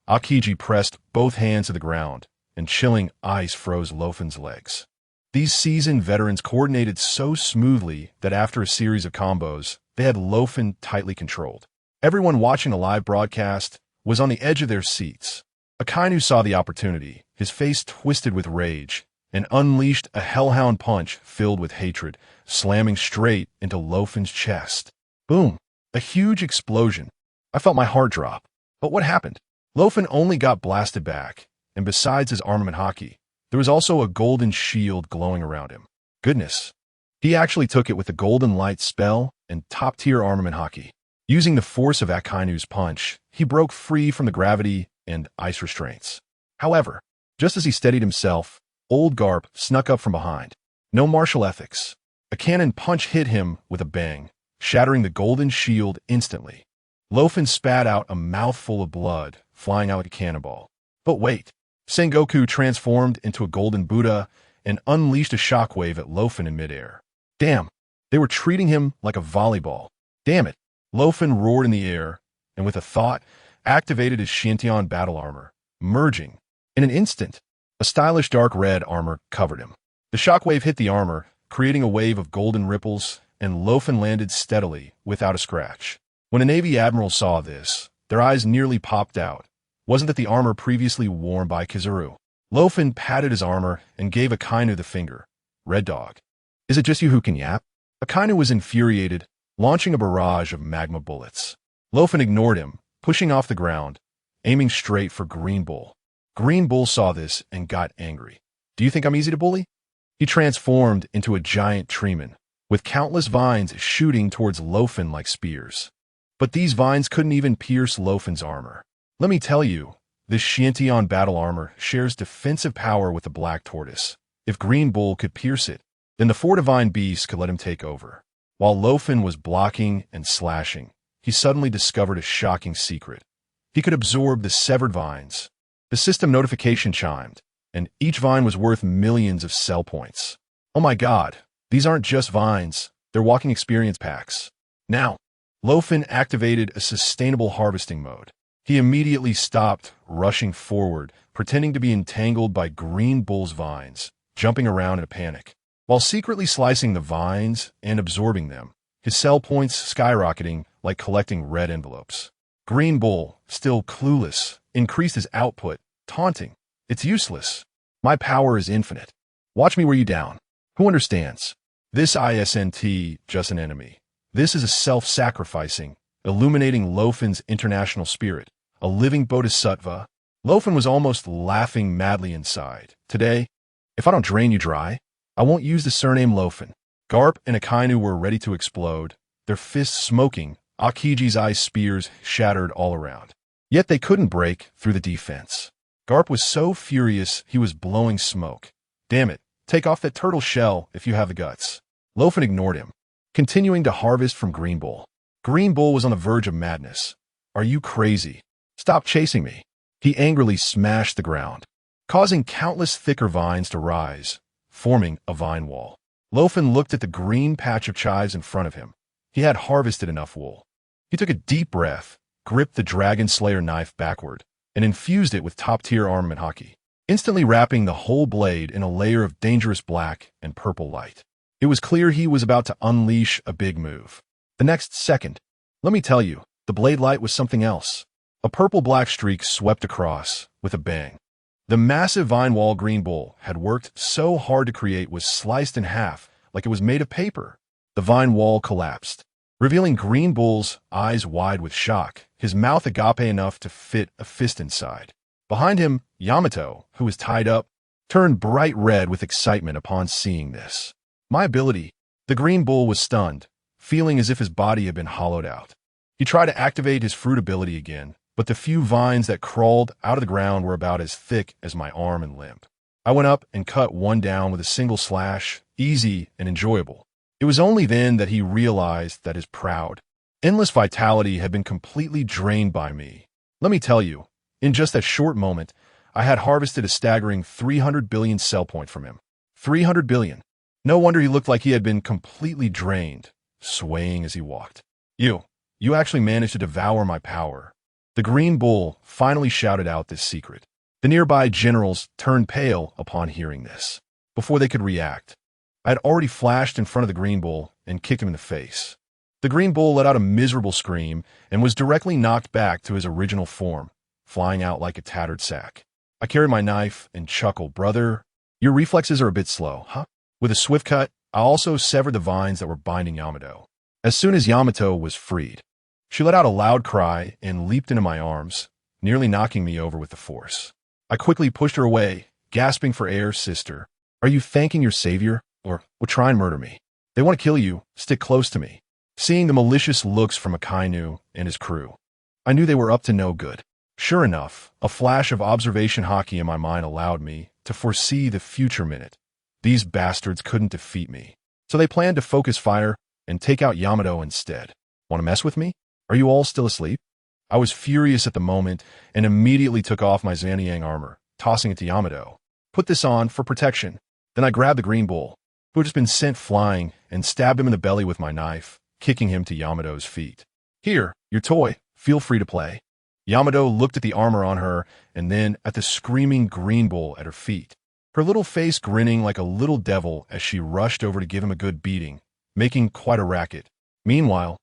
Akiji pressed both hands to the ground, and chilling ice froze Luo Fan's legs. These seasoned veterans coordinated so smoothly that after a series of combos, they had Luo Fan tightly controlled. Everyone watching the live broadcast was on the edge of their seats. Akainu saw the opportunity, his face twisted with rage, and unleashed a hellhound punch filled with hatred, slamming straight into Luo Fan's chest. Boom! A huge explosion. I felt my heart drop. But what happened? Luo Fan only got blasted back, and besides his armament haki, there was also a golden shield glowing around him. Goodness. He actually took it with the golden light spell and top-tier armament haki. Using the force of Akainu's punch, he broke free from the gravity and ice restraints. However, just as he steadied himself, Old Garp snuck up from behind. No martial ethics. A cannon punch hit him with a bang, shattering the golden shield instantly. Luo Fan spat out a mouthful of blood, flying out like a cannonball. But wait. Sengoku transformed into a golden Buddha and unleashed a shockwave at Luo Fan in midair. Damn, they were treating him like a volleyball. Damn it. Luo Fan roared in the air, and with a thought, activated his Shintian battle armor, merging. In an instant, a stylish dark red armor covered him. The shockwave hit the armor, creating a wave of golden ripples, and Luo Fan landed steadily, without a scratch. When a Navy admiral saw this, their eyes nearly popped out. Wasn't that the armor previously worn by Kizaru? Luo Fan patted his armor and gave Akainu the finger. Red Dog. Is it just you who can yap? Akainu was infuriated, launching a barrage of magma bullets. Luo Fan ignored him, pushing off the ground, aiming straight for Green Bull. Green Bull saw this and got angry. Do you think I'm easy to bully? He transformed into a giant treeman, with countless vines shooting towards Luo Fan like spears. But these vines couldn't even pierce Luo Fan's armor. Let me tell you, this Shintian battle armor shares defensive power with the Black Tortoise. If Green Bull could pierce it, then the four divine beasts could let him take over. While Luo Fan was blocking and slashing, he suddenly discovered a shocking secret. He could absorb the severed vines. The system notification chimed, and each vine was worth millions of cell points. Oh my god, these aren't just vines, they're walking experience packs. Now, Luo Fan activated a sustainable harvesting mode. He immediately stopped, rushing forward, pretending to be entangled by Green Bull's vines, jumping around in a panic. While secretly slicing the vines and absorbing them, his cell points skyrocketing like collecting red envelopes. Green Bull, still clueless, increased his output, taunting. It's useless. My power is infinite. Watch me wear you down. Who understands? This isn't just an enemy. This is a self-sacrificing, illuminating Luo Fan's international spirit, a living bodhisattva. Luo Fan was almost laughing madly inside. Today, if I don't drain you dry, I won't use the surname Luo Fan. Garp and Akainu were ready to explode, their fists smoking, Akiji's ice spears shattered all around. Yet they couldn't break through the defense. Garp was so furious he was blowing smoke. Damn it, take off that turtle shell if you have the guts. Luo Fan ignored him, continuing to harvest from Green Bull. Green Bull was on the verge of madness. Are you crazy? Stop chasing me. He angrily smashed the ground, causing countless thicker vines to rise, forming a vine wall. Luo Fan looked at the green patch of chives in front of him. He had harvested enough wool. He took a deep breath, gripped the Dragon Slayer knife backward, and infused it with top-tier armament haki, instantly wrapping the whole blade in a layer of dangerous black and purple light. It was clear he was about to unleash a big move. The next second, let me tell you, the blade light was something else. A purple-black streak swept across, with a bang. The massive vine wall Green Bull had worked so hard to create was sliced in half, like it was made of paper. The vine wall collapsed, revealing Green Bull's eyes wide with shock, his mouth agape enough to fit a fist inside. Behind him, Yamato, who was tied up, turned bright red with excitement upon seeing this. My ability. The Green Bull was stunned, feeling as if his body had been hollowed out. He tried to activate his fruit ability again, but the few vines that crawled out of the ground were about as thick as my arm and limb. I went up and cut one down with a single slash, easy and enjoyable. It was only then that he realized that his proud, endless vitality had been completely drained by me. Let me tell you, in just that short moment, I had harvested a staggering 300 billion cell point from him. 300 billion. No wonder he looked like he had been completely drained, swaying as he walked. You actually managed to devour my power. The Green Bull finally shouted out this secret. The nearby generals turned pale upon hearing this. Before they could react, I had already flashed in front of the Green Bull and kicked him in the face. The Green Bull let out a miserable scream and was directly knocked back to his original form, flying out like a tattered sack. I carried my knife and chuckled, "Brother, your reflexes are a bit slow, huh?" With a swift cut, I also severed the vines that were binding Yamato. As soon as Yamato was freed, she let out a loud cry and leaped into my arms, nearly knocking me over with the force. I quickly pushed her away, gasping for air. "Sister, are you thanking your savior, or will try and murder me? They want to kill you. Stick close to me." Seeing the malicious looks from Akainu and his crew, I knew they were up to no good. Sure enough, a flash of observation hockey in my mind allowed me to foresee the future minute. These bastards couldn't defeat me, so they planned to focus fire and take out Yamato instead. Want to mess with me? Are you all still asleep? I was furious at the moment and immediately took off my Zanyang armor, tossing it to Yamato. "Put this on for protection." Then I grabbed the Green Bull, who had just been sent flying, and stabbed him in the belly with my knife, kicking him to Yamato's feet. "Here, your toy. Feel free to play." Yamato looked at the armor on her and then at the screaming Green Bull at her feet, her little face grinning like a little devil as she rushed over to give him a good beating, making quite a racket. Meanwhile,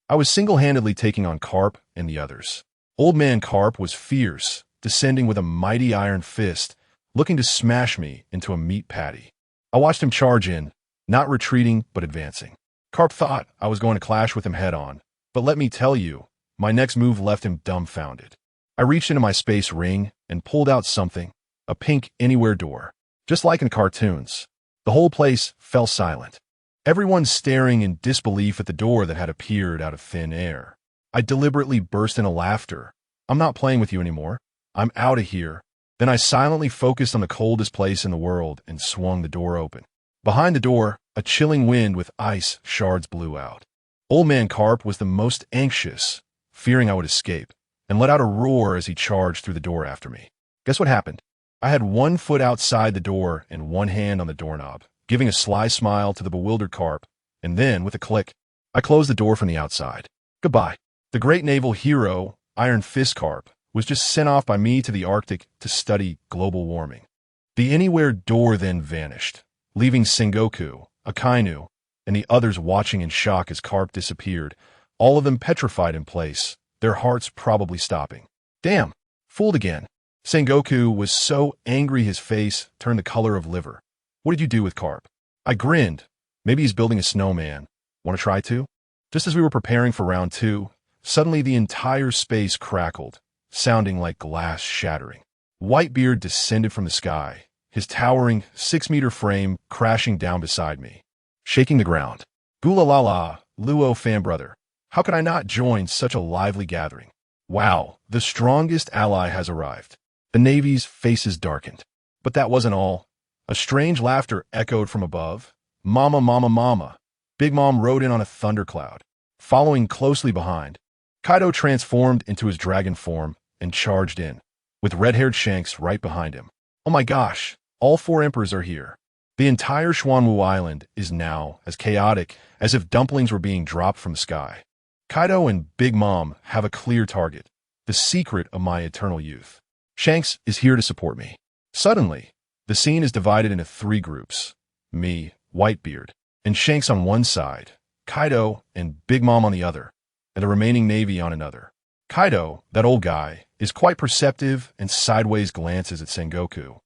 I was single-handedly taking on Carp and the others. Old Man Carp was fierce, descending with a mighty iron fist, looking to smash me into a meat patty. I watched him charge in, not retreating but advancing. Carp thought I was going to clash with him head-on, but let me tell you, my next move left him dumbfounded. I reached into my space ring and pulled out something, a pink anywhere door. Just like in cartoons, the whole place fell silent, everyone staring in disbelief at the door that had appeared out of thin air. I deliberately burst into laughter. "I'm not playing with you anymore. I'm out of here." Then I silently focused on the coldest place in the world and swung the door open. Behind the door, a chilling wind with ice shards blew out. Old Man Carp was the most anxious, fearing I would escape, and let out a roar as he charged through the door after me. Guess what happened? I had one foot outside the door and one hand on the doorknob, giving a sly smile to the bewildered Carp, and then, with a click, I closed the door from the outside. Goodbye. The great naval hero, Iron Fist Carp, was just sent off by me to the Arctic to study global warming. The anywhere door then vanished, leaving Sengoku, Akainu, and the others watching in shock as Carp disappeared, all of them petrified in place, their hearts probably stopping. "Damn, fooled again." Sengoku was so angry his face turned the color of liver. "What did you do with Carp?" I grinned. "Maybe he's building a snowman. Want to try too?" Just as we were preparing for round two, suddenly the entire space crackled, sounding like glass shattering. Whitebeard descended from the sky, his towering 6-meter frame crashing down beside me, shaking the ground. "Gula la la, Luo Fan brother. How could I not join such a lively gathering? Wow, the strongest ally has arrived." The Navy's faces darkened. But that wasn't all. A strange laughter echoed from above. "Mama, mama, mama." Big Mom rode in on a thundercloud. Following closely behind, Kaido transformed into his dragon form and charged in, with red-haired Shanks right behind him. Oh my gosh, all 4 emperors are here. The entire Xuanwu Island is now as chaotic as if dumplings were being dropped from the sky. Kaido and Big Mom have a clear target, the secret of my eternal youth. Shanks is here to support me. Suddenly, the scene is divided into 3 groups. Me, Whitebeard, and Shanks on one side, Kaido and Big Mom on the other, and the remaining Navy on another. Kaido, that old guy, is quite perceptive and sideways glances at Sengoku,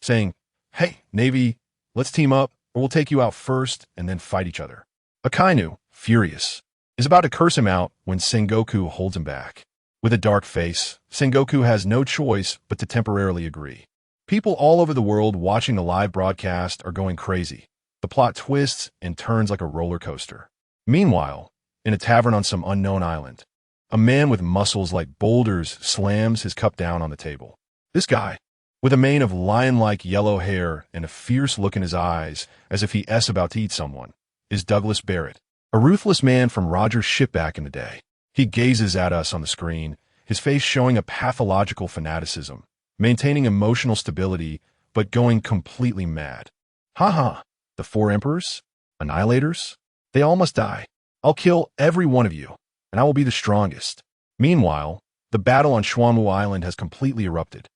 saying, "Hey, Navy, let's team up, or we'll take you out first and then fight each other." Akainu, furious, is about to curse him out when Sengoku holds him back. With a dark face, Sengoku has no choice but to temporarily agree. People all over the world watching the live broadcast are going crazy. The plot twists and turns like a roller coaster. Meanwhile, in a tavern on some unknown island, a man with muscles like boulders slams his cup down on the table. This guy, with a mane of lion-like yellow hair and a fierce look in his eyes as if he's about to eat someone, is Douglas Barrett, a ruthless man from Roger's ship back in the day. He gazes at us on the screen, his face showing a pathological fanaticism, maintaining emotional stability, but going completely mad. Ha! The 4 emperors? Annihilators? They all must die. I'll kill every one of you, and I will be the strongest. Meanwhile, the battle on Schwanmu Island has completely erupted.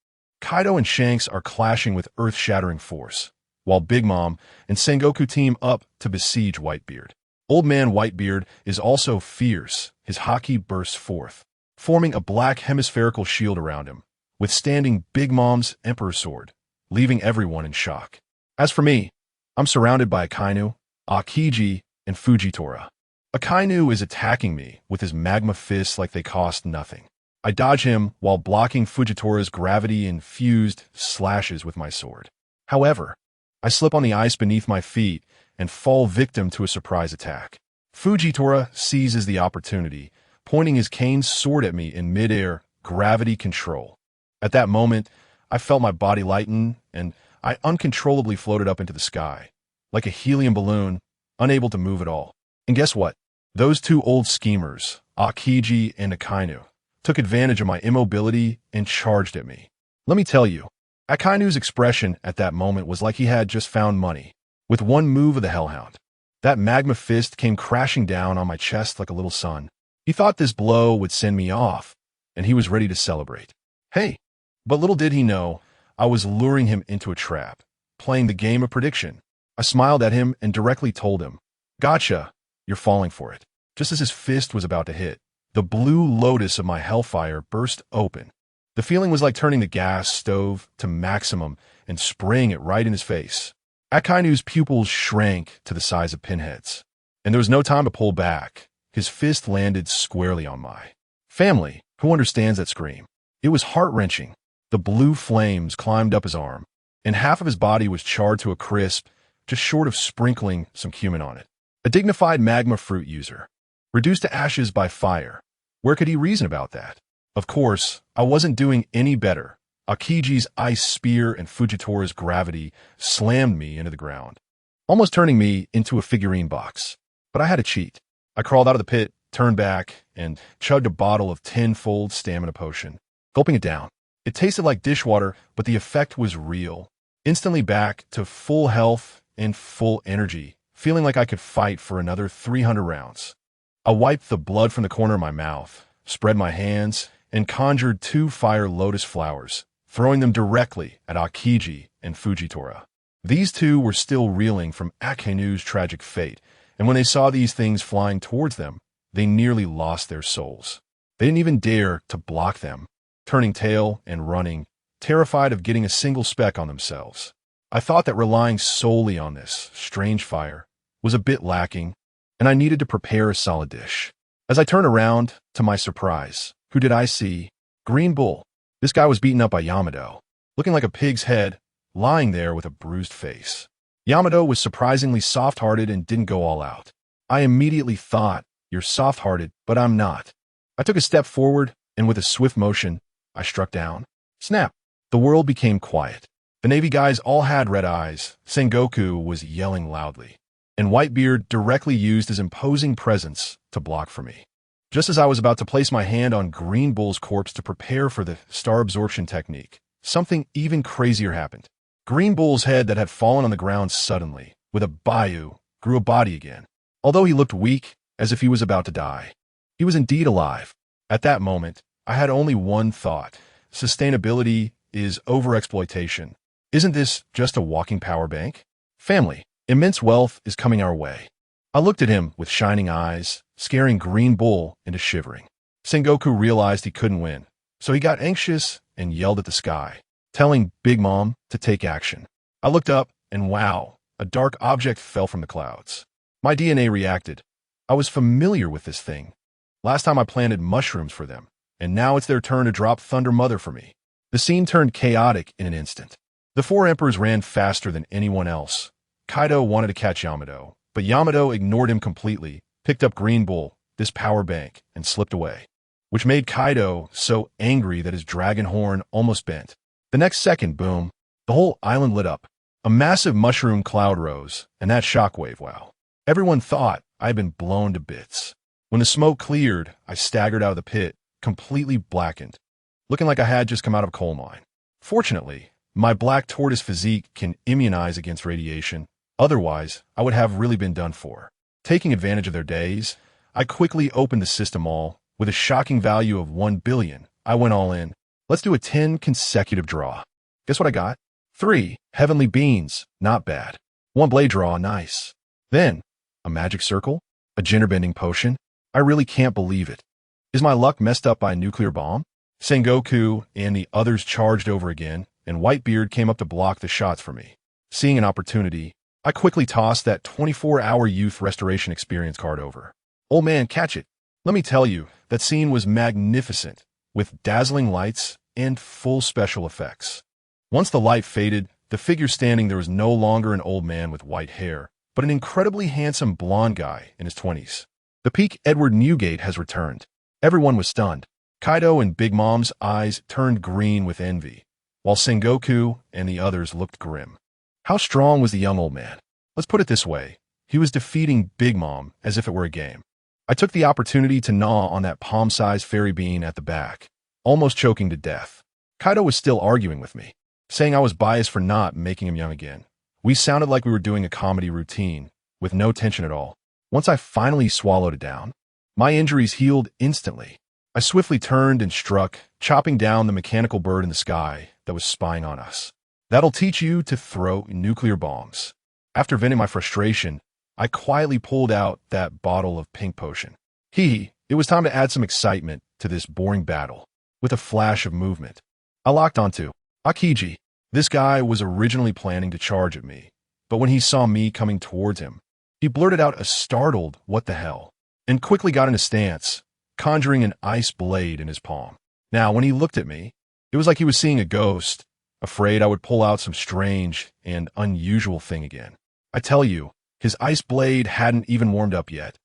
Kaido and Shanks are clashing with earth-shattering force, while Big Mom and Sengoku team up to besiege Whitebeard. Old Man Whitebeard is also fierce. His haki bursts forth, forming a black hemispherical shield around him, withstanding Big Mom's Emperor Sword, leaving everyone in shock. As for me, I'm surrounded by Akainu, Aokiji, and Fujitora. Akainu is attacking me with his magma fists like they cost nothing. I dodge him while blocking Fujitora's gravity-infused slashes with my sword. However, I slip on the ice beneath my feet and fall victim to a surprise attack. Fujitora seizes the opportunity, pointing his cane sword at me in midair, gravity control. At that moment, I felt my body lighten, and I uncontrollably floated up into the sky, like a helium balloon, unable to move at all. And guess what? Those 2 old schemers, Aokiji and Akainu, took advantage of my immobility and charged at me. Let me tell you, Akainu's expression at that moment was like he had just found money. With one move of the Hellhound, that magma fist came crashing down on my chest like a little sun. He thought this blow would send me off, and he was ready to celebrate. Hey, but little did he know, I was luring him into a trap, playing the game of prediction. I smiled at him and directly told him, "Gotcha, you're falling for it." Just as his fist was about to hit, the blue lotus of my hellfire burst open. The feeling was like turning the gas stove to maximum and spraying it right in his face. Akainu's pupils shrank to the size of pinheads, and there was no time to pull back. His fist landed squarely on my family. Who understands that scream? It was heart-wrenching. The blue flames climbed up his arm, and half of his body was charred to a crisp, just short of sprinkling some cumin on it. A dignified magma fruit user, reduced to ashes by fire. Where could he reason about that? Of course, I wasn't doing any better. Aokiji's ice spear and Fujitora's gravity slammed me into the ground, almost turning me into a figurine box. But I had to cheat. I crawled out of the pit, turned back, and chugged a bottle of tenfold stamina potion, gulping it down. It tasted like dishwater, but the effect was real. Instantly back to full health and full energy, feeling like I could fight for another 300 rounds. I wiped the blood from the corner of my mouth, spread my hands, and conjured 2 fire lotus flowers, throwing them directly at Aokiji and Fujitora. These 2 were still reeling from Akainu's tragic fate, and when they saw these things flying towards them, they nearly lost their souls. They didn't even dare to block them, turning tail and running, terrified of getting a single speck on themselves. I thought that relying solely on this strange fire was a bit lacking, and I needed to prepare a solid dish. As I turned around, to my surprise, who did I see? Green Bull. This guy was beaten up by Yamato, looking like a pig's head, lying there with a bruised face. Yamato was surprisingly soft-hearted and didn't go all out. I immediately thought, "You're soft-hearted, but I'm not." I took a step forward, and with a swift motion, I struck down. Snap! The world became quiet. The Navy guys all had red eyes. Sengoku was yelling loudly, and Whitebeard directly used his imposing presence to block for me. Just as I was about to place my hand on Green Bull's corpse to prepare for the star absorption technique, something even crazier happened. Green Bull's head that had fallen on the ground suddenly, with a bayou, grew a body again. Although he looked weak, as if he was about to die, he was indeed alive. At that moment, I had only one thought. Sustainability is overexploitation. Isn't this just a walking power bank? Family, immense wealth is coming our way. I looked at him with shining eyes, scaring Green Bull into shivering. Sengoku realized he couldn't win, so he got anxious and yelled at the sky, telling Big Mom to take action. I looked up, and wow, a dark object fell from the clouds. My DNA reacted. I was familiar with this thing. Last time I planted mushrooms for them, and now it's their turn to drop Thunder Mother for me. The scene turned chaotic in an instant. The four emperors ran faster than anyone else. Kaido wanted to catch Yamato, but Yamato ignored him completely, picked up Green Bull, this power bank, and slipped away, which made Kaido so angry that his dragon horn almost bent. The next second, boom, the whole island lit up. A massive mushroom cloud rose, and that shockwave, wow. Everyone thought I had been blown to bits. When the smoke cleared, I staggered out of the pit, completely blackened, looking like I had just come out of a coal mine. Fortunately, my black tortoise physique can immunize against radiation. Otherwise, I would have really been done for. Taking advantage of their days, I quickly opened the system all. With a shocking value of 1 billion, I went all in. Let's do a 10 consecutive draw. Guess what I got? 3 heavenly beans, not bad. 1 blade draw, nice. Then, a magic circle? A gender-bending potion? I really can't believe it. Is my luck messed up by a nuclear bomb? Sengoku and the others charged over again, and Whitebeard came up to block the shots for me. Seeing an opportunity, I quickly tossed that 24-hour youth restoration experience card over. Old man, catch it. Let me tell you, that scene was magnificent, with dazzling lights and full special effects. Once the light faded, the figure standing there was no longer an old man with white hair, but an incredibly handsome blonde guy in his 20s. The peak Edward Newgate has returned. Everyone was stunned. Kaido and Big Mom's eyes turned green with envy, while Sengoku and the others looked grim. How strong was the young old man? Let's put it this way. He was defeating Big Mom as if it were a game. I took the opportunity to gnaw on that palm-sized fairy bean at the back, almost choking to death. Kaido was still arguing with me, saying I was biased for not making him young again. We sounded like we were doing a comedy routine, with no tension at all. Once I finally swallowed it down, my injuries healed instantly. I swiftly turned and struck, chopping down the mechanical bird in the sky that was spying on us. That'll teach you to throw nuclear bombs. After venting my frustration, I quietly pulled out that bottle of pink potion. It was time to add some excitement to this boring battle. With a flash of movement, I locked onto Akiji. This guy was originally planning to charge at me, but when he saw me coming towards him, he blurted out a startled, "What the hell?" and quickly got in a stance, conjuring an ice blade in his palm. Now, when he looked at me, it was like he was seeing a ghost, afraid I would pull out some strange and unusual thing again. I tell you, his ice blade hadn't even warmed up yet,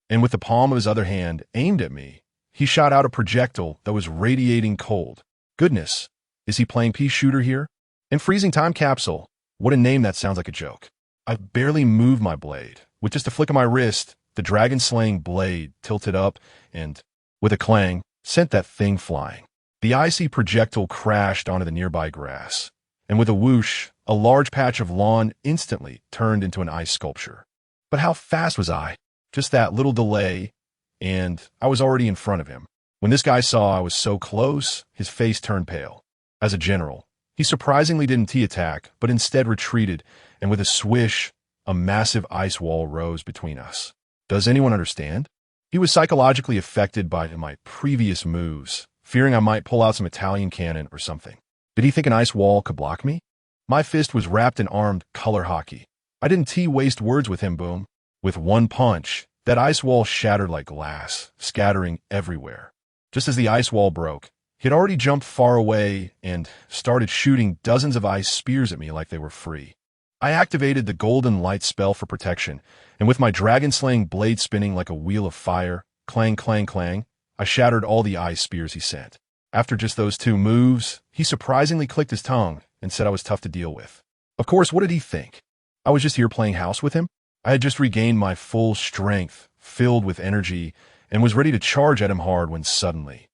and with the palm of his other hand aimed at me, he shot out a projectile that was radiating cold. Goodness, is he playing pea shooter here? And freezing time capsule, what a name that sounds like a joke. I barely moved my blade. With just a flick of my wrist, the dragon-slaying blade tilted up and, with a clang, sent that thing flying. The icy projectile crashed onto the nearby grass, and with a whoosh, a large patch of lawn instantly turned into an ice sculpture. But how fast was I? Just that little delay, and I was already in front of him. When this guy saw I was so close, his face turned pale. As a general, he surprisingly didn't T-attack, but instead retreated, and with a swish, a massive ice wall rose between us. Does anyone understand? He was psychologically affected by my previous moves, fearing I might pull out some Italian cannon or something. Did he think an ice wall could block me? My fist was wrapped in armed color hockey. I didn't waste words with him, boom. With one punch, that ice wall shattered like glass, scattering everywhere. Just as the ice wall broke, he had already jumped far away and started shooting dozens of ice spears at me like they were free. I activated the golden light spell for protection, and with my dragon-slaying blade spinning like a wheel of fire, clang, clang, clang, I shattered all the ice spears he sent. After just those 2 moves, he surprisingly clicked his tongue and said I was tough to deal with. Of course, what did he think? I was just here playing house with him? I had just regained my full strength, filled with energy, and was ready to charge at him hard when suddenly,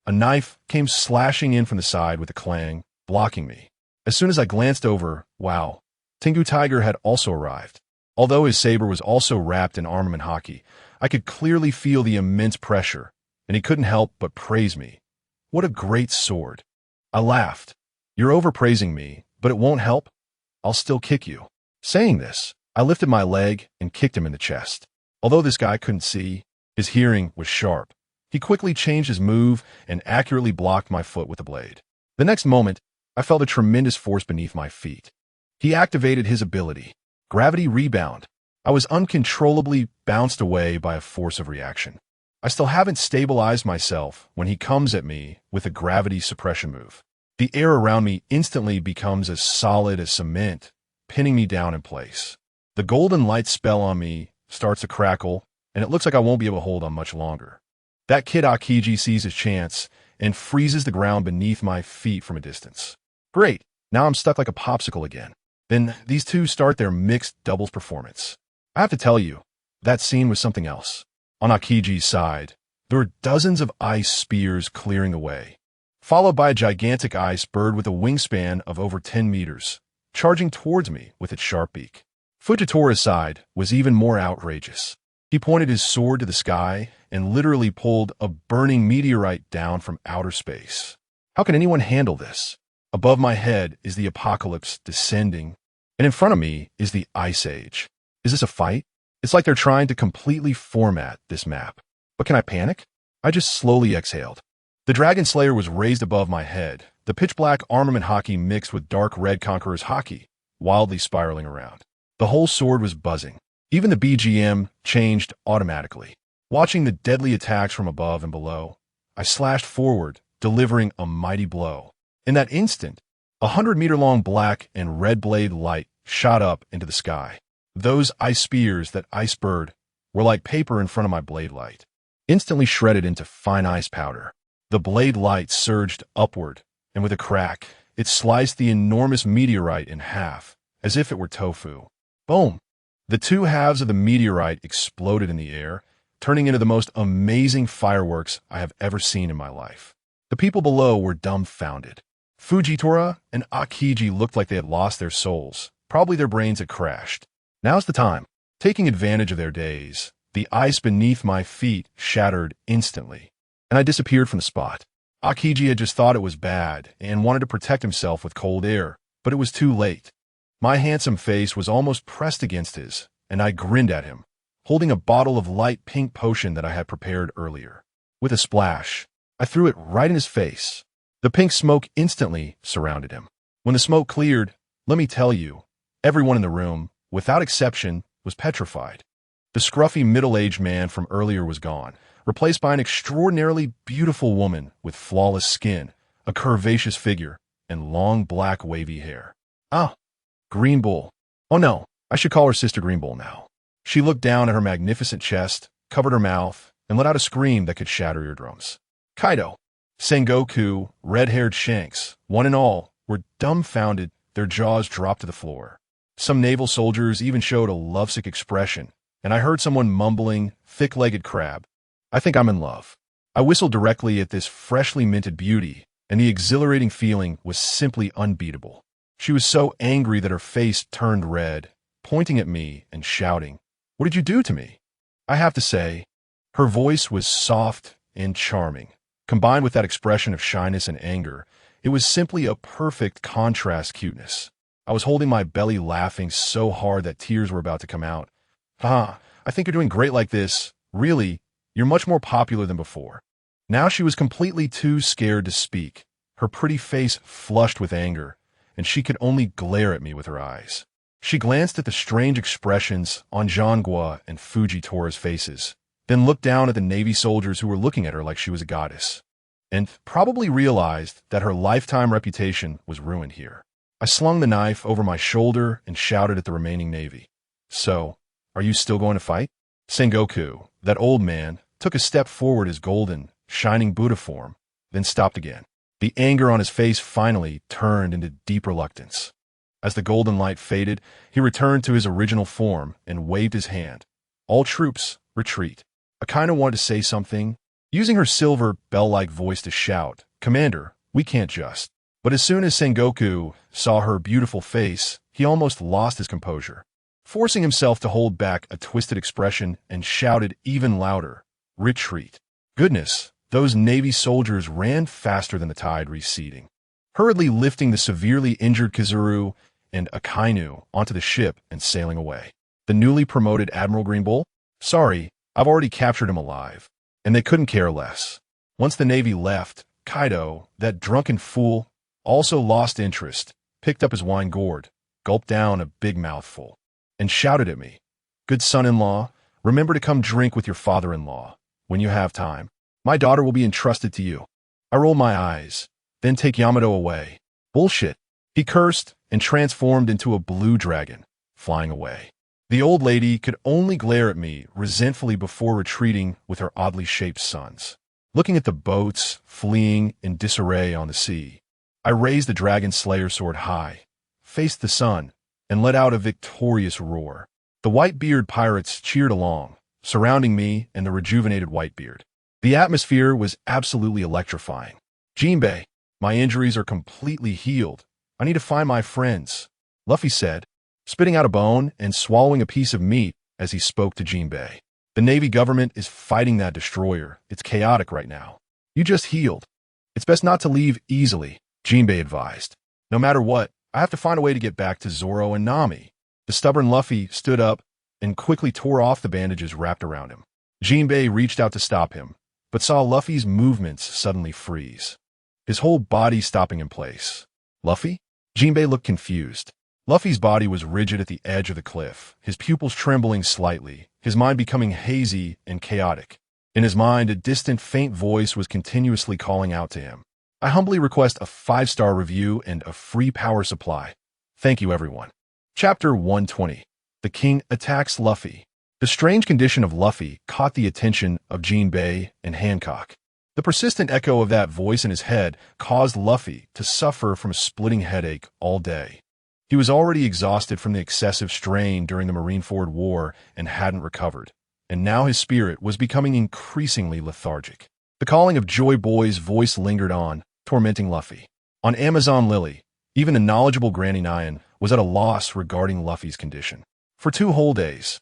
a knife came slashing in from the side with a clang, blocking me. As soon as I glanced over, wow, Tengu Tiger had also arrived. Although his saber was also wrapped in armament hockey, I could clearly feel the immense pressure, and he couldn't help but praise me. What a great sword. I laughed. You're overpraising me, but it won't help. I'll still kick you. Saying this, I lifted my leg and kicked him in the chest. Although this guy couldn't see, his hearing was sharp. He quickly changed his move and accurately blocked my foot with the blade. The next moment, I felt a tremendous force beneath my feet. He activated his ability, Gravity Rebound. I was uncontrollably bounced away by a force of reaction. I still haven't stabilized myself when he comes at me with a gravity suppression move. The air around me instantly becomes as solid as cement, pinning me down in place. The golden light spell on me starts to crackle, and it looks like I won't be able to hold on much longer. That kid Aokiji sees his chance and freezes the ground beneath my feet from a distance. Great, now I'm stuck like a popsicle again. Then these two start their mixed doubles performance. I have to tell you, that scene was something else. On Aokiji's side, there were dozens of ice spears clearing the way, followed by a gigantic ice bird with a wingspan of over 10 meters, charging towards me with its sharp beak. Fujitora's side was even more outrageous. He pointed his sword to the sky and literally pulled a burning meteorite down from outer space. How can anyone handle this? Above my head is the apocalypse descending, and in front of me is the Ice Age. Is this a fight? It's like they're trying to completely format this map. But can I panic? I just slowly exhaled. The Dragon Slayer was raised above my head, the pitch-black armament hockey mixed with dark red Conqueror's hockey, wildly spiraling around. The whole sword was buzzing. Even the BGM changed automatically. Watching the deadly attacks from above and below, I slashed forward, delivering a mighty blow. In that instant, 100-meter-long black and red blade light shot up into the sky. Those ice spears that ice bird were like paper in front of my blade light, instantly shredded into fine ice powder. The blade light surged upward, and with a crack, it sliced the enormous meteorite in half, as if it were tofu. Boom! The two halves of the meteorite exploded in the air, turning into the most amazing fireworks I have ever seen in my life. The people below were dumbfounded. Fujitora and Aokiji looked like they had lost their souls. Probably their brains had crashed. Now's the time. Taking advantage of their daze, the ice beneath my feet shattered instantly, and I disappeared from the spot. Aokiji had just thought it was bad and wanted to protect himself with cold air, but it was too late. My handsome face was almost pressed against his, and I grinned at him, holding a bottle of light pink potion that I had prepared earlier. With a splash, I threw it right in his face. The pink smoke instantly surrounded him. When the smoke cleared, let me tell you, everyone in the room, without exception, was petrified. The scruffy middle-aged man from earlier was gone, replaced by an extraordinarily beautiful woman with flawless skin, a curvaceous figure, and long black wavy hair. Ah, Green Bull. Oh no, I should call her Sister Green Bull now. She looked down at her magnificent chest, covered her mouth, and let out a scream that could shatter eardrums. Kaido, Sengoku, red-haired Shanks, one and all, were dumbfounded, their jaws dropped to the floor. Some naval soldiers even showed a lovesick expression, and I heard someone mumbling, thick-legged crab. I think I'm in love. I whistled directly at this freshly minted beauty, and the exhilarating feeling was simply unbeatable. She was so angry that her face turned red, pointing at me and shouting, "What did you do to me?" I have to say, her voice was soft and charming. Combined with that expression of shyness and anger, it was simply a perfect contrast cuteness. I was holding my belly laughing so hard that tears were about to come out. I think you're doing great like this. Really, you're much more popular than before. Now she was completely too scared to speak. Her pretty face flushed with anger, and she could only glare at me with her eyes. She glanced at the strange expressions on Zhangguo and Fujitora's faces, then looked down at the Navy soldiers who were looking at her like she was a goddess, and probably realized that her lifetime reputation was ruined here. I slung the knife over my shoulder and shouted at the remaining Navy. So, are you still going to fight? Sengoku, that old man, took a step forward his golden, shining Buddha form, then stopped again. The anger on his face finally turned into deep reluctance. As the golden light faded, he returned to his original form and waved his hand. All troops, retreat. Akaina wanted to say something, using her silver, bell-like voice to shout, "Commander, we can't just." But as soon as Sengoku saw her beautiful face, he almost lost his composure, forcing himself to hold back a twisted expression and shouted even louder, "Retreat." Goodness, those Navy soldiers ran faster than the tide receding, hurriedly lifting the severely injured Kizuru and Akainu onto the ship and sailing away. The newly promoted Admiral Green Bull? Sorry, I've already captured him alive, and they couldn't care less. Once the Navy left, Kaido, that drunken fool, also lost interest, picked up his wine gourd, gulped down a big mouthful, and shouted at me, Good son-in-law, remember to come drink with your father-in-law when you have time. My daughter will be entrusted to you. I roll my eyes, then take Yamato away. Bullshit. He cursed and transformed into a blue dragon, flying away. The old lady could only glare at me resentfully before retreating with her oddly shaped sons. Looking at the boats fleeing in disarray on the sea, I raised the dragon slayer sword high, faced the sun, and let out a victorious roar. The Whitebeard pirates cheered along, surrounding me and the rejuvenated Whitebeard. The atmosphere was absolutely electrifying. Jinbei, my injuries are completely healed. I need to find my friends, Luffy said, spitting out a bone and swallowing a piece of meat as he spoke to Jinbei. The Navy government is fighting that destroyer. It's chaotic right now. You just healed. It's best not to leave easily, Jinbei advised. No matter what, I have to find a way to get back to Zoro and Nami. The stubborn Luffy stood up and quickly tore off the bandages wrapped around him. Jinbei reached out to stop him, but saw Luffy's movements suddenly freeze, his whole body stopping in place. Luffy? Jinbei looked confused. Luffy's body was rigid at the edge of the cliff, his pupils trembling slightly, his mind becoming hazy and chaotic. In his mind, a distant, faint voice was continuously calling out to him. I humbly request a 5-star review and a free power supply. Thank you, everyone. Chapter 120. The King Attacks Luffy. The strange condition of Luffy caught the attention of Jinbei and Hancock. The persistent echo of that voice in his head caused Luffy to suffer from a splitting headache all day. He was already exhausted from the excessive strain during the Marineford War and hadn't recovered, and now his spirit was becoming increasingly lethargic. The calling of Joy Boy's voice lingered on, tormenting Luffy. On Amazon Lily, even a knowledgeable Granny Nyan was at a loss regarding Luffy's condition. For 2 whole days,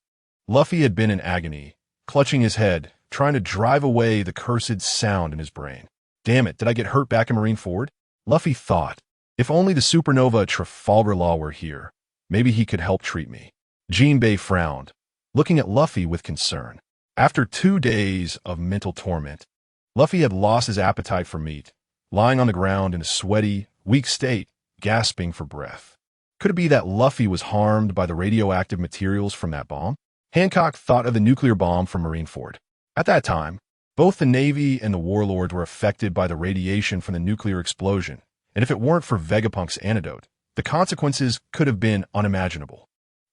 Luffy had been in agony, clutching his head, trying to drive away the cursed sound in his brain. Damn it, did I get hurt back in Marineford? Luffy thought. If only the supernova Trafalgar Law were here, maybe he could help treat me. Jinbei frowned, looking at Luffy with concern. After 2 days of mental torment, Luffy had lost his appetite for meat, lying on the ground in a sweaty, weak state, gasping for breath. Could it be that Luffy was harmed by the radioactive materials from that bomb? Hancock thought of the nuclear bomb from Marineford. At that time, both the Navy and the warlords were affected by the radiation from the nuclear explosion, and if it weren't for Vegapunk's antidote, the consequences could have been unimaginable.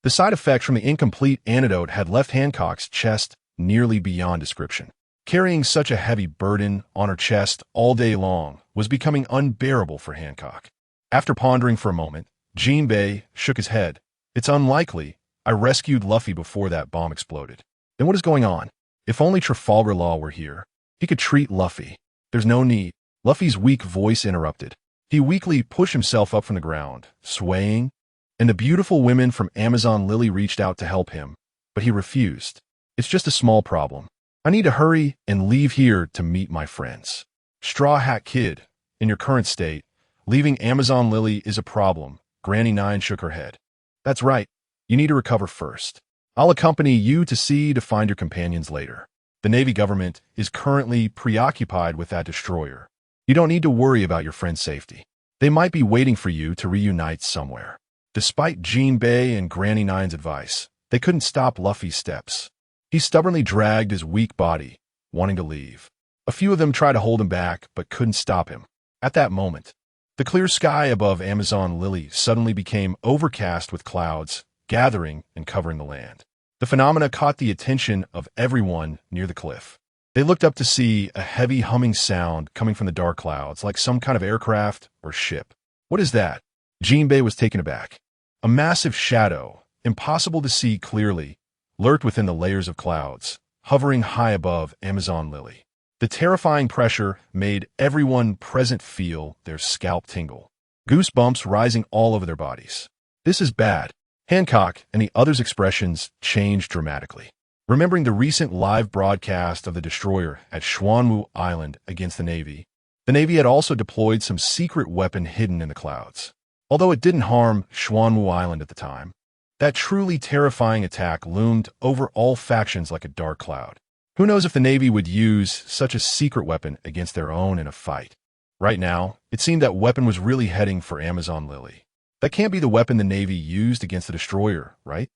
The side effects from the incomplete antidote had left Hancock's chest nearly beyond description. Carrying such a heavy burden on her chest all day long was becoming unbearable for Hancock. After pondering for a moment, Jinbei shook his head. It's unlikely. I rescued Luffy before that bomb exploded. Then what is going on? If only Trafalgar Law were here, he could treat Luffy. There's no need. Luffy's weak voice interrupted. He weakly pushed himself up from the ground, swaying, and the beautiful women from Amazon Lily reached out to help him, but he refused. It's just a small problem. I need to hurry and leave here to meet my friends. Straw Hat Kid, in your current state, leaving Amazon Lily is a problem. Granny Nine shook her head. That's right. You need to recover first. I'll accompany you to sea to find your companions later. The Navy government is currently preoccupied with that destroyer. You don't need to worry about your friend's safety. They might be waiting for you to reunite somewhere. Despite Jinbei and Granny Nine's advice, they couldn't stop Luffy's steps. He stubbornly dragged his weak body, wanting to leave. A few of them tried to hold him back, but couldn't stop him. At that moment, the clear sky above Amazon Lily suddenly became overcast with clouds, gathering and covering the land. The phenomena caught the attention of everyone near the cliff. They looked up to see a heavy humming sound coming from the dark clouds, like some kind of aircraft or ship. What is that? Jinbei was taken aback. A massive shadow, impossible to see clearly, lurked within the layers of clouds, hovering high above Amazon Lily. The terrifying pressure made everyone present feel their scalp tingle, goosebumps rising all over their bodies. This is bad. Hancock and the others' expressions changed dramatically. Remembering the recent live broadcast of the destroyer at Xuanwu Island against the Navy had also deployed some secret weapon hidden in the clouds. Although it didn't harm Xuanwu Island at the time, that truly terrifying attack loomed over all factions like a dark cloud. Who knows if the Navy would use such a secret weapon against their own in a fight? Right now, it seemed that weapon was really heading for Amazon Lily. That can't be the weapon the Navy used against the destroyer, right?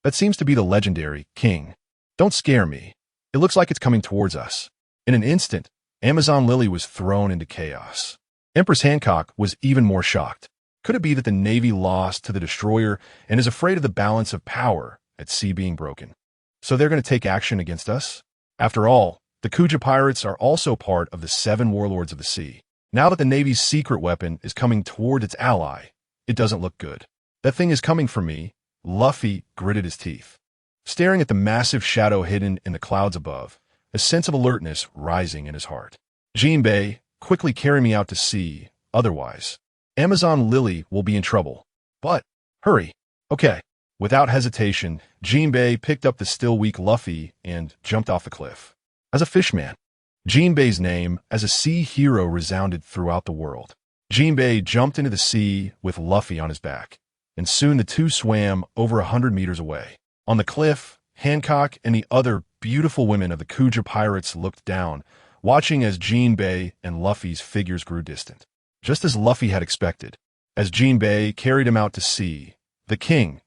That seems to be the legendary king. Don't scare me. It looks like it's coming towards us. In an instant, Amazon Lily was thrown into chaos. Empress Hancock was even more shocked. Could it be that the Navy lost to the destroyer and is afraid of the balance of power at sea being broken? So they're going to take action against us? After all, the Kuja pirates are also part of the 7 warlords of the sea. Now that the Navy's secret weapon is coming toward its ally, it doesn't look good. That thing is coming for me. Luffy gritted his teeth, staring at the massive shadow hidden in the clouds above, a sense of alertness rising in his heart. Jinbei, quickly carry me out to sea, otherwise Amazon Lily will be in trouble. But, hurry. Okay. Without hesitation, Jinbei picked up the still weak Luffy and jumped off the cliff. As a fishman, Jinbei's name as a sea hero resounded throughout the world. Jinbei jumped into the sea with Luffy on his back, and soon the two swam over 100 meters away. On the cliff, Hancock and the other beautiful women of the Kuja pirates looked down, watching as Jinbei and Luffy's figures grew distant. Just as Luffy had expected, as Jinbei carried him out to sea, the king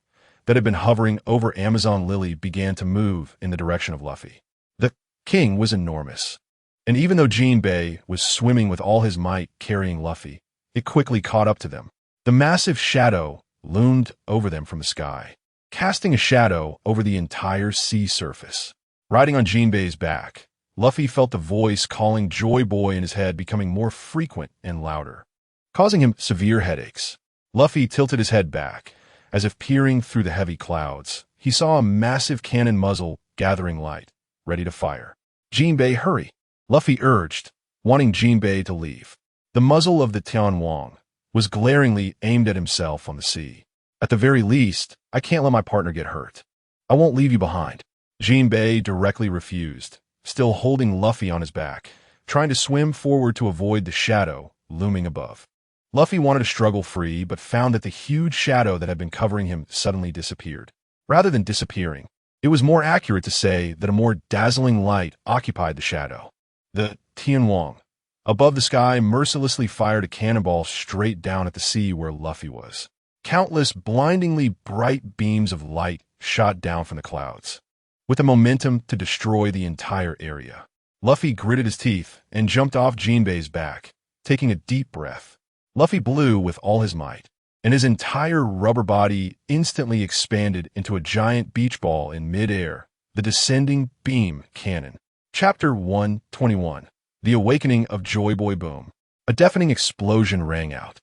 that had been hovering over Amazon Lily began to move in the direction of Luffy. The king was enormous, and even though Jinbei was swimming with all his might carrying Luffy, it quickly caught up to them. The massive shadow loomed over them from the sky, casting a shadow over the entire sea surface. Riding on Jinbei's back, Luffy felt the voice calling Joy Boy in his head becoming more frequent and louder, causing him severe headaches. Luffy tilted his head back, as if peering through the heavy clouds. He saw a massive cannon muzzle gathering light, ready to fire. Jinbei, hurry, Luffy urged, wanting Jinbei to leave. The muzzle of the Tianwang was glaringly aimed at himself on the sea. At the very least, I can't let my partner get hurt. I won't leave you behind. Jinbei directly refused, still holding Luffy on his back, trying to swim forward to avoid the shadow looming above. Luffy wanted to struggle free, but found that the huge shadow that had been covering him suddenly disappeared. Rather than disappearing, it was more accurate to say that a more dazzling light occupied the shadow. The Tianwang, above the sky, mercilessly fired a cannonball straight down at the sea where Luffy was. Countless blindingly bright beams of light shot down from the clouds, with the momentum to destroy the entire area. Luffy gritted his teeth and jumped off Jinbei's back, taking a deep breath. Luffy blew with all his might, and his entire rubber body instantly expanded into a giant beach ball in mid-air, the descending beam cannon. Chapter 121. The Awakening of Joy Boy Boom. A deafening explosion rang out.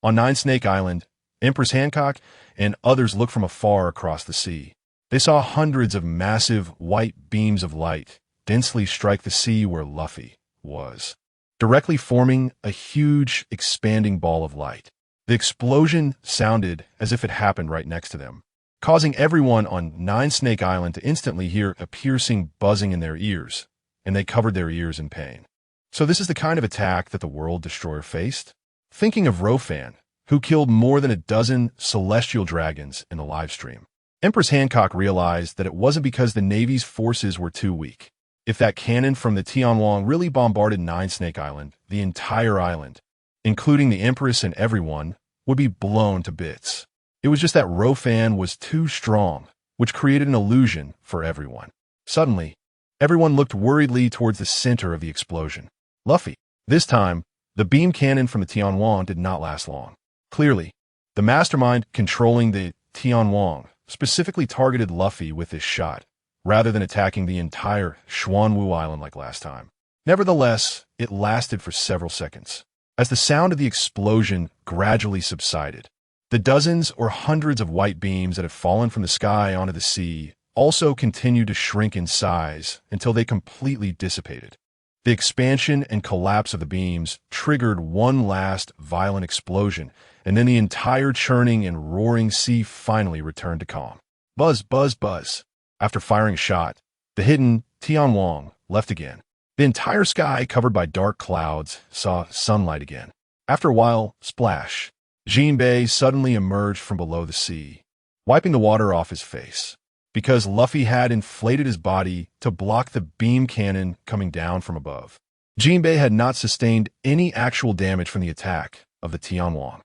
On Nine Snake Island, Empress Hancock and others looked from afar across the sea. They saw hundreds of massive white beams of light densely strike the sea where Luffy was, directly forming a huge, expanding ball of light. The explosion sounded as if it happened right next to them, causing everyone on Nine Snake Island to instantly hear a piercing buzzing in their ears, and they covered their ears in pain. So this is the kind of attack that the World Destroyer faced? Thinking of Luo Fan, who killed more than a dozen celestial dragons in the live stream, Empress Hancock realized that it wasn't because the Navy's forces were too weak. If that cannon from the Tianwang really bombarded Nine Snake Island, the entire island, including the Empress and everyone, would be blown to bits. It was just that Luo Fan was too strong, which created an illusion for everyone. Suddenly, everyone looked worriedly towards the center of the explosion. Luffy. This time, the beam cannon from the Tianwang did not last long. Clearly, the mastermind controlling the Tianwang specifically targeted Luffy with this shot, rather than attacking the entire Xuanwu Island like last time. Nevertheless, it lasted for several seconds. As the sound of the explosion gradually subsided, the dozens or hundreds of white beams that had fallen from the sky onto the sea also continued to shrink in size until they completely dissipated. The expansion and collapse of the beams triggered one last violent explosion, and then the entire churning and roaring sea finally returned to calm. Buzz, buzz, buzz. After firing a shot, the hidden Tianwang left again. The entire sky, covered by dark clouds, saw sunlight again. After a while, splash. Jinbei suddenly emerged from below the sea, wiping the water off his face, because Luffy had inflated his body to block the beam cannon coming down from above. Jinbei had not sustained any actual damage from the attack of the Tianwang.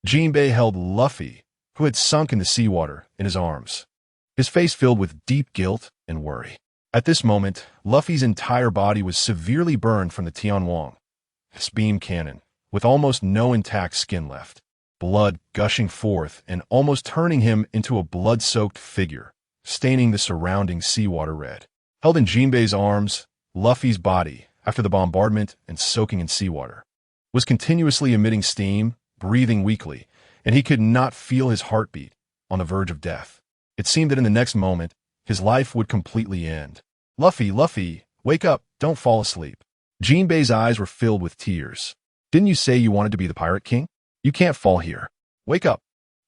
Jinbei held Luffy, who had sunk in the seawater, in his arms. his face filled with deep guilt and worry. At this moment, Luffy's entire body was severely burned from the Tianwang, his beam cannon, with almost no intact skin left, blood gushing forth and almost turning him into a blood-soaked figure, staining the surrounding seawater red. Held in Jinbei's arms, Luffy's body, after the bombardment and soaking in seawater, was continuously emitting steam, breathing weakly, and he could not feel his heartbeat, on the verge of death. It seemed that in the next moment, his life would completely end. Luffy, wake up, don't fall asleep. Jinbei's eyes were filled with tears. Didn't you say you wanted to be the Pirate King? You can't fall here. Wake up.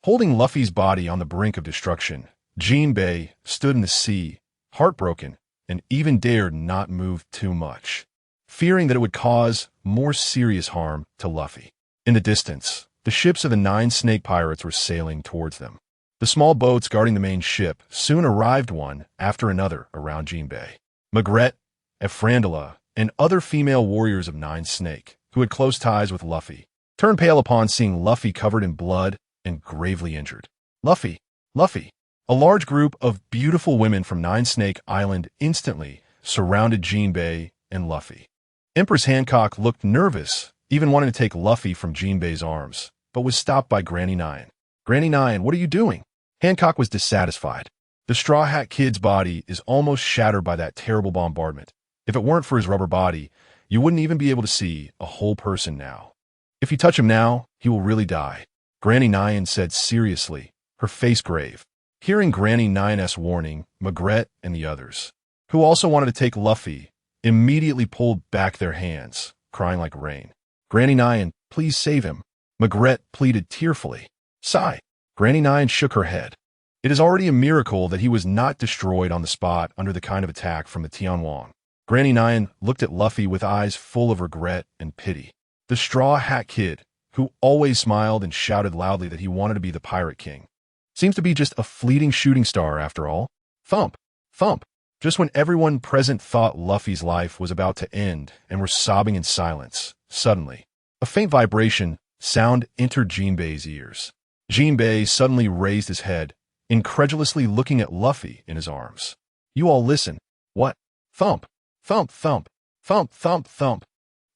Holding Luffy's body on the brink of destruction, Jinbei stood in the sea, heartbroken, and even dared not move too much, fearing that it would cause more serious harm to Luffy. In the distance, the ships of the 9 snake pirates were sailing towards them. The small boats guarding the main ship soon arrived one after another around Jinbei. Maigret, Efrandila, and other female warriors of 9 snake, who had close ties with Luffy, turned pale upon seeing Luffy covered in blood and gravely injured. Luffy! A large group of beautiful women from 9 Snake Island instantly surrounded Jinbei and Luffy. Empress Hancock looked nervous, even wanting to take Luffy from Jinbei's arms, but was stopped by Granny Nine. Granny Nine, what are you doing? Hancock was dissatisfied. The Straw Hat Kid's body is almost shattered by that terrible bombardment. If it weren't for his rubber body, you wouldn't even be able to see a whole person now. If you touch him now, he will really die, Granny Nine said seriously, her face grave. Hearing Granny Nine's warning, Maigret and the others, who also wanted to take Luffy, immediately pulled back their hands, crying like rain. Granny Nine, please save him, Maigret pleaded tearfully. Sigh. Granny Nine shook her head. It is already a miracle that he was not destroyed on the spot under the kind of attack from the Tianwang. Granny Nine looked at Luffy with eyes full of regret and pity. The Straw Hat Kid, who always smiled and shouted loudly that he wanted to be the Pirate King, seems to be just a fleeting shooting star after all. Thump! Thump! Just when everyone present thought Luffy's life was about to end and were sobbing in silence, suddenly, a faint vibration sound entered Jinbei's ears. Jinbei suddenly raised his head, incredulously looking at Luffy in his arms. You all listen. What? Thump! Thump! Thump! Thump! Thump! Thump!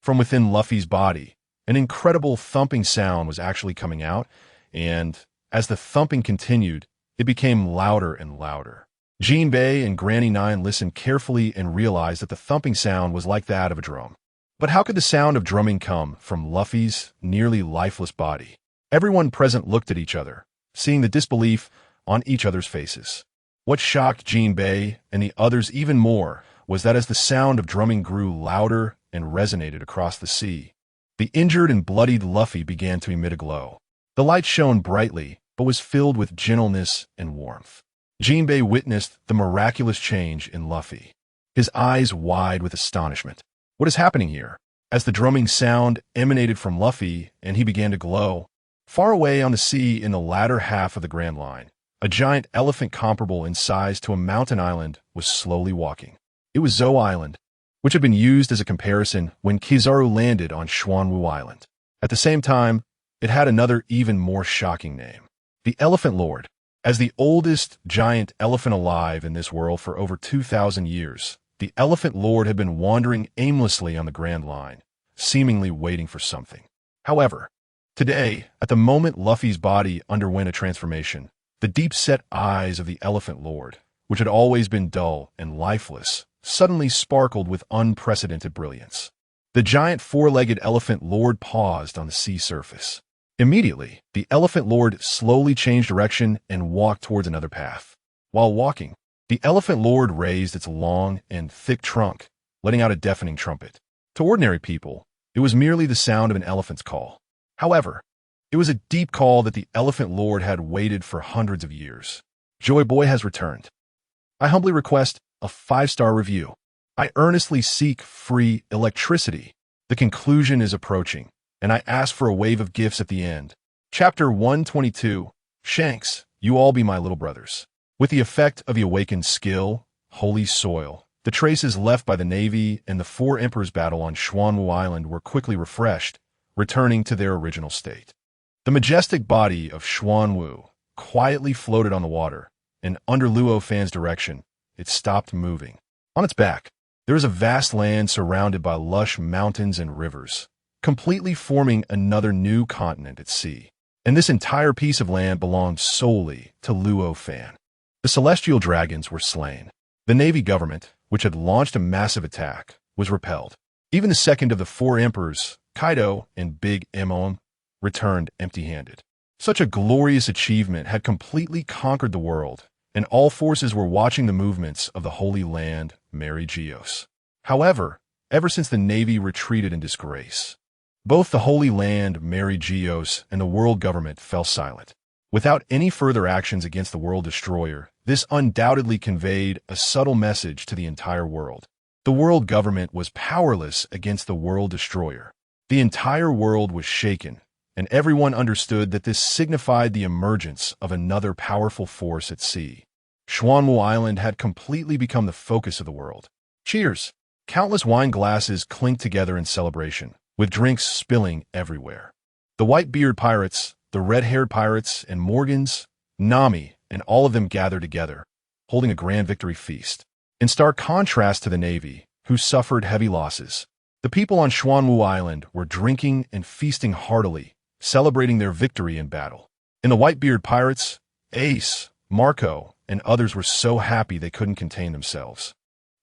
From within Luffy's body, an incredible thumping sound was actually coming out, and as the thumping continued, it became louder and louder. Jinbei and Granny Nine listened carefully and realized that the thumping sound was like that of a drum. But how could the sound of drumming come from Luffy's nearly lifeless body? Everyone present looked at each other, seeing the disbelief on each other's faces. What shocked Jinbei and the others even more was that as the sound of drumming grew louder and resonated across the sea, the injured and bloodied Luffy began to emit a glow. The light shone brightly, but was filled with gentleness and warmth. Jinbei witnessed the miraculous change in Luffy, his eyes wide with astonishment. What is happening here? As the drumming sound emanated from Luffy and he began to glow, far away on the sea in the latter half of the Grand Line, a giant elephant comparable in size to a mountain island was slowly walking. It was Zou Island, which had been used as a comparison when Kizaru landed on Xuanwu Island. At the same time, it had another even more shocking name, the Elephant Lord. As the oldest giant elephant alive in this world for over 2,000 years, the Elephant Lord had been wandering aimlessly on the Grand Line, seemingly waiting for something. However, today, at the moment Luffy's body underwent a transformation, the deep-set eyes of the Elephant Lord, which had always been dull and lifeless, suddenly sparkled with unprecedented brilliance. The giant four-legged Elephant Lord paused on the sea surface. Immediately, the Elephant Lord slowly changed direction and walked towards another path. While walking, the Elephant Lord raised its long and thick trunk, letting out a deafening trumpet. To ordinary people, it was merely the sound of an elephant's call. However, it was a deep call that the Elephant Lord had waited for hundreds of years. Joy Boy has returned. I humbly request a 5-star review. I earnestly seek free electricity. The conclusion is approaching, and I ask for a wave of gifts at the end. Chapter 122, Shanks, you all be my little brothers. With the effect of the awakened skill, holy soil, the traces left by the Navy and the 4 Emperors' battle on Xuanwu Island were quickly refreshed, returning to their original state. The majestic body of Xuanwu quietly floated on the water, and under Luo Fan's direction, it stopped moving. On its back, there is a vast land surrounded by lush mountains and rivers, completely forming another new continent at sea. And this entire piece of land belonged solely to Luo Fan. The celestial dragons were slain. The Navy government, which had launched a massive attack, was repelled. Even the second of the four emperors, Kaido and Big Emon, returned empty-handed. Such a glorious achievement had completely conquered the world, and all forces were watching the movements of the Holy Land, Mary Geos. However, ever since the Navy retreated in disgrace, both the Holy Land, Mary Geos, and the world government fell silent. Without any further actions against the World Destroyer, this undoubtedly conveyed a subtle message to the entire world. The world government was powerless against the World Destroyer. The entire world was shaken, and everyone understood that this signified the emergence of another powerful force at sea. Xuanwu Island had completely become the focus of the world. Cheers! Countless wine glasses clinked together in celebration, with drinks spilling everywhere. The Whitebeard pirates, the red-haired pirates, and Morgans, Nami, and all of them gathered together, holding a grand victory feast. In stark contrast to the Navy, who suffered heavy losses, the people on Xuanwu Island were drinking and feasting heartily, celebrating their victory in battle. And the Whitebeard pirates, Ace, Marco, and others were so happy they couldn't contain themselves.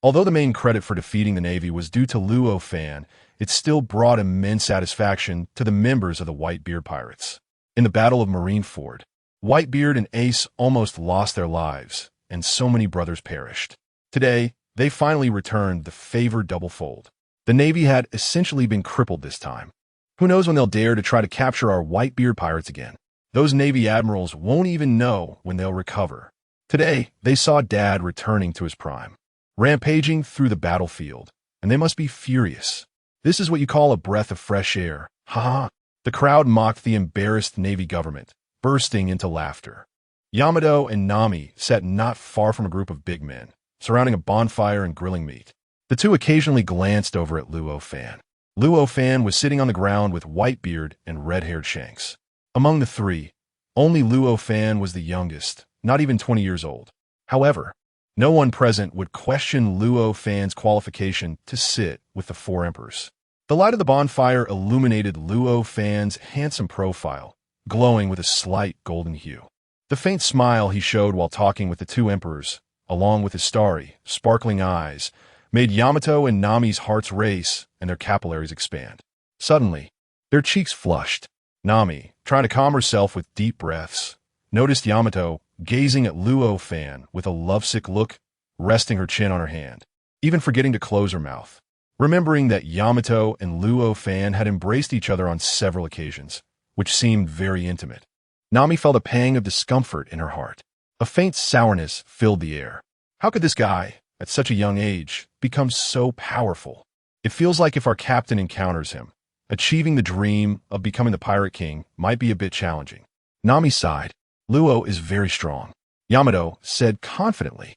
Although the main credit for defeating the Navy was due to Luo Fan, it still brought immense satisfaction to the members of the Whitebeard pirates. In the Battle of Marineford, Whitebeard and Ace almost lost their lives, and so many brothers perished. Today, they finally returned the favor doublefold. The Navy had essentially been crippled this time. Who knows when they'll dare to try to capture our Whitebeard pirates again? Those Navy admirals won't even know when they'll recover. Today, they saw Dad returning to his prime, rampaging through the battlefield, and they must be furious. This is what you call a breath of fresh air. Ha ha! The crowd mocked the embarrassed Navy government, bursting into laughter. Yamato and Nami sat not far from a group of big men, surrounding a bonfire and grilling meat. The two occasionally glanced over at Luo Fan. Luo Fan was sitting on the ground with Whitebeard and red-haired Shanks. Among the three, only Luo Fan was the youngest, not even 20 years old. However, no one present would question Luo Fan's qualification to sit with the four emperors. The light of the bonfire illuminated Luo Fan's handsome profile, glowing with a slight golden hue. The faint smile he showed while talking with the two emperors, along with his starry, sparkling eyes, made Yamato and Nami's hearts race and their capillaries expand. Suddenly, their cheeks flushed. Nami, trying to calm herself with deep breaths, noticed Yamato gazing at Luo Fan with a lovesick look, resting her chin on her hand, even forgetting to close her mouth. Remembering that Yamato and Luo Fan had embraced each other on several occasions, which seemed very intimate, Nami felt a pang of discomfort in her heart. A faint sourness filled the air. How could this guy, at such a young age, become so powerful? It feels like if our captain encounters him, achieving the dream of becoming the Pirate King might be a bit challenging. Nami sighed. Luo is very strong, Yamato said confidently.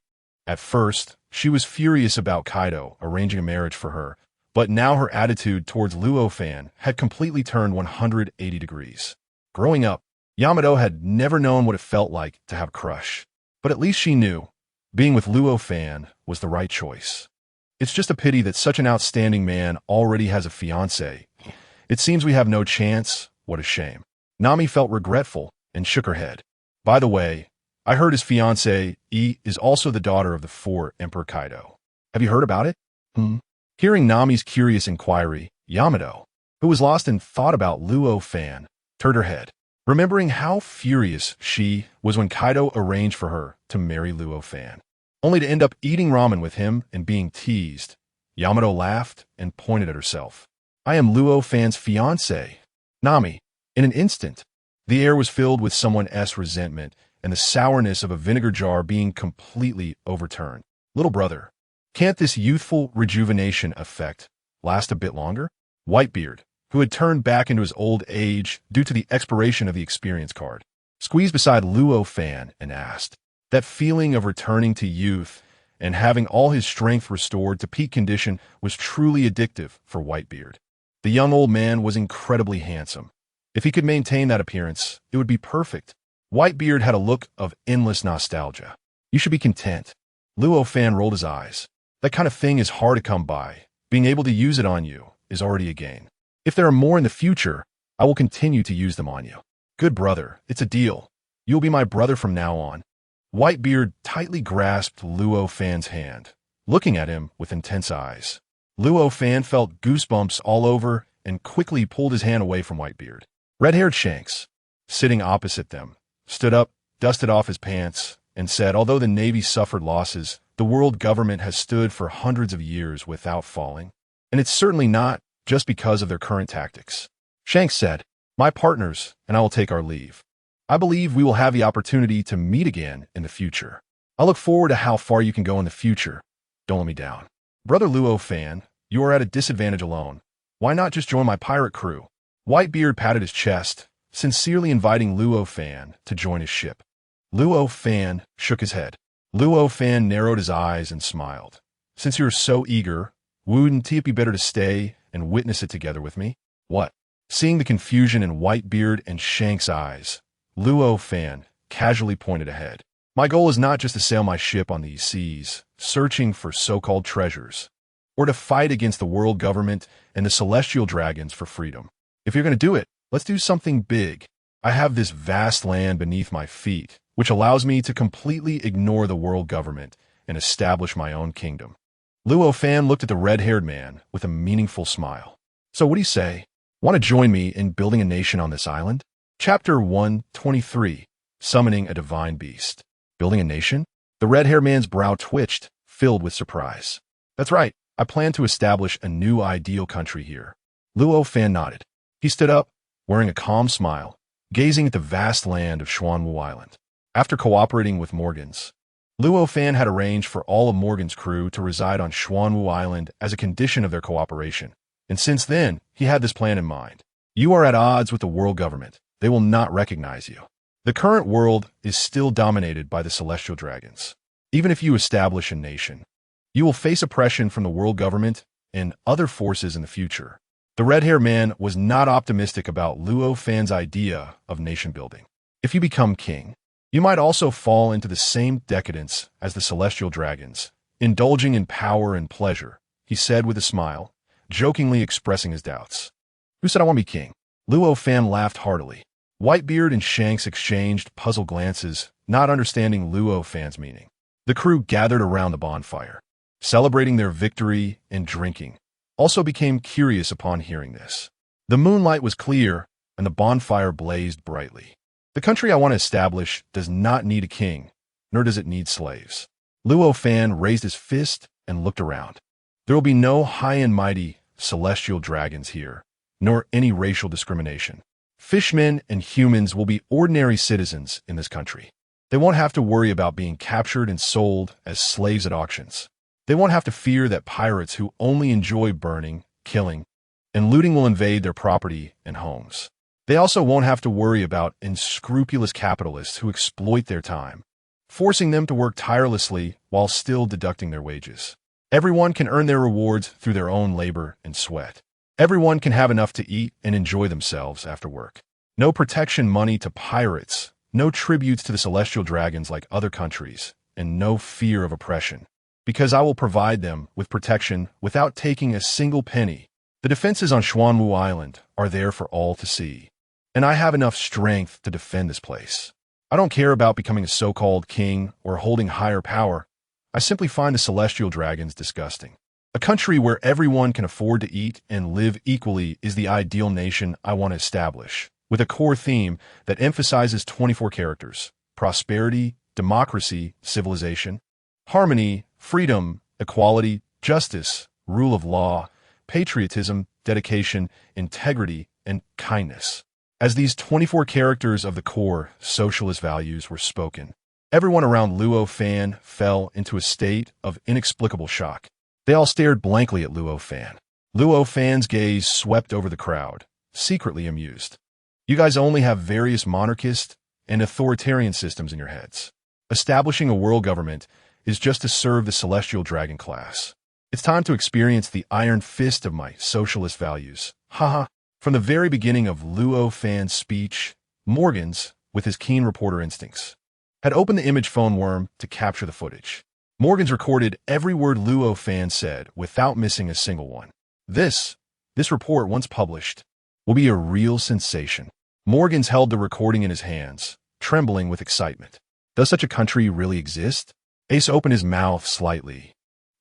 At first, she was furious about Kaido arranging a marriage for her, but now her attitude towards Luo Fan had completely turned 180 degrees. Growing up, Yamato had never known what it felt like to have a crush, but at least she knew being with Luo Fan was the right choice. It's just a pity that such an outstanding man already has a fiancé. It seems we have no chance. What a shame. Nami felt regretful and shook her head. By the way, I heard his fiancée, is also the daughter of the four Emperor Kaido. Have you heard about it? Hearing Nami's curious inquiry, Yamato, who was lost in thought about Luo Fan, turned her head, remembering how furious she was when Kaido arranged for her to marry Luo Fan, only to end up eating ramen with him and being teased. Yamato laughed and pointed at herself. I am Luo Fan's fiancée. Nami, in an instant, the air was filled with someone's resentment and the sourness of a vinegar jar being completely overturned. Little brother, can't this youthful rejuvenation effect last a bit longer? Whitebeard, who had turned back into his old age due to the expiration of the experience card, squeezed beside Luo Fan and asked. That feeling of returning to youth and having all his strength restored to peak condition was truly addictive for Whitebeard. The young old man was incredibly handsome. If he could maintain that appearance, it would be perfect. Whitebeard had a look of endless nostalgia. You should be content. Luo Fan rolled his eyes. That kind of thing is hard to come by. Being able to use it on you is already a gain. If there are more in the future, I will continue to use them on you. Good brother, it's a deal. You'll be my brother from now on. Whitebeard tightly grasped Luo Fan's hand, looking at him with intense eyes. Luo Fan felt goosebumps all over and quickly pulled his hand away from Whitebeard. Red-haired Shanks, sitting opposite them, stood up, dusted off his pants, and said, although the Navy suffered losses, the world government has stood for hundreds of years without falling. And it's certainly not just because of their current tactics. Shanks said, my partners and I will take our leave. I believe we will have the opportunity to meet again in the future. I look forward to how far you can go in the future. Don't let me down. Brother Luo Fan, you are at a disadvantage alone. Why not just join my pirate crew? Whitebeard patted his chest, sincerely inviting Luo Fan to join his ship. Luo Fan shook his head. Luo Fan narrowed his eyes and smiled. Since you're so eager, wouldn't it be better to stay and witness it together with me? What? Seeing the confusion in Whitebeard and Shanks' eyes, Luo Fan casually pointed ahead. My goal is not just to sail my ship on these seas, searching for so-called treasures, or to fight against the world government and the celestial dragons for freedom. If you're going to do it, let's do something big. I have this vast land beneath my feet, which allows me to completely ignore the world government and establish my own kingdom. Luo Fan looked at the red-haired man with a meaningful smile. So what do you say? Want to join me in building a nation on this island? Chapter 123, Summoning a Divine Beast. Building a nation? The red-haired man's brow twitched, filled with surprise. That's right. I plan to establish a new ideal country here. Luo Fan nodded. He stood up, wearing a calm smile, gazing at the vast land of Xuanwu Island. After cooperating with Morgans, Luo Fan had arranged for all of Morgan's crew to reside on Xuanwu Island as a condition of their cooperation. And since then, he had this plan in mind. You are at odds with the world government. They will not recognize you. The current world is still dominated by the celestial dragons. Even if you establish a nation, you will face oppression from the world government and other forces in the future. The red-haired man was not optimistic about Luo Fan's idea of nation building. If you become king, you might also fall into the same decadence as the celestial dragons, indulging in power and pleasure, he said with a smile, jokingly expressing his doubts. Who said I want to be king? Luo Fan laughed heartily. Whitebeard and Shanks exchanged puzzled glances, not understanding Luo Fan's meaning. The crew gathered around the bonfire, celebrating their victory and drinking, also became curious upon hearing this. The moonlight was clear, and the bonfire blazed brightly. The country I want to establish does not need a king, nor does it need slaves. Luo Fan raised his fist and looked around. There will be no high and mighty celestial dragons here, nor any racial discrimination. Fishmen and humans will be ordinary citizens in this country. They won't have to worry about being captured and sold as slaves at auctions. They won't have to fear that pirates who only enjoy burning, killing, and looting will invade their property and homes. They also won't have to worry about unscrupulous capitalists who exploit their time, forcing them to work tirelessly while still deducting their wages. Everyone can earn their rewards through their own labor and sweat. Everyone can have enough to eat and enjoy themselves after work. No protection money to pirates, no tributes to the celestial dragons like other countries, and no fear of oppression. Because I will provide them with protection without taking a single penny. The defenses on Xuanwu Island are there for all to see. And I have enough strength to defend this place. I don't care about becoming a so-called king or holding higher power. I simply find the celestial dragons disgusting. A country where everyone can afford to eat and live equally is the ideal nation I want to establish, with a core theme that emphasizes 24 characters: prosperity, democracy, civilization, harmony, freedom, equality, justice, rule of law, patriotism, dedication, integrity, and kindness. As these 24 characters of the core socialist values were spoken, everyone around Luo Fan fell into a state of inexplicable shock. They all stared blankly at Luo Fan. Luo Fan's gaze swept over the crowd, secretly amused. You guys only have various monarchist and authoritarian systems in your heads. Establishing a world government is just to serve the celestial dragon class. It's time to experience the iron fist of my socialist values. Haha. From the very beginning of Luo Fan's speech, Morgan's, with his keen reporter instincts, had opened the image phone worm to capture the footage. Morgan's recorded every word Luo Fan said without missing a single one. This report, once published, will be a real sensation. Morgan's held the recording in his hands, trembling with excitement. Does such a country really exist? Ace opened his mouth slightly,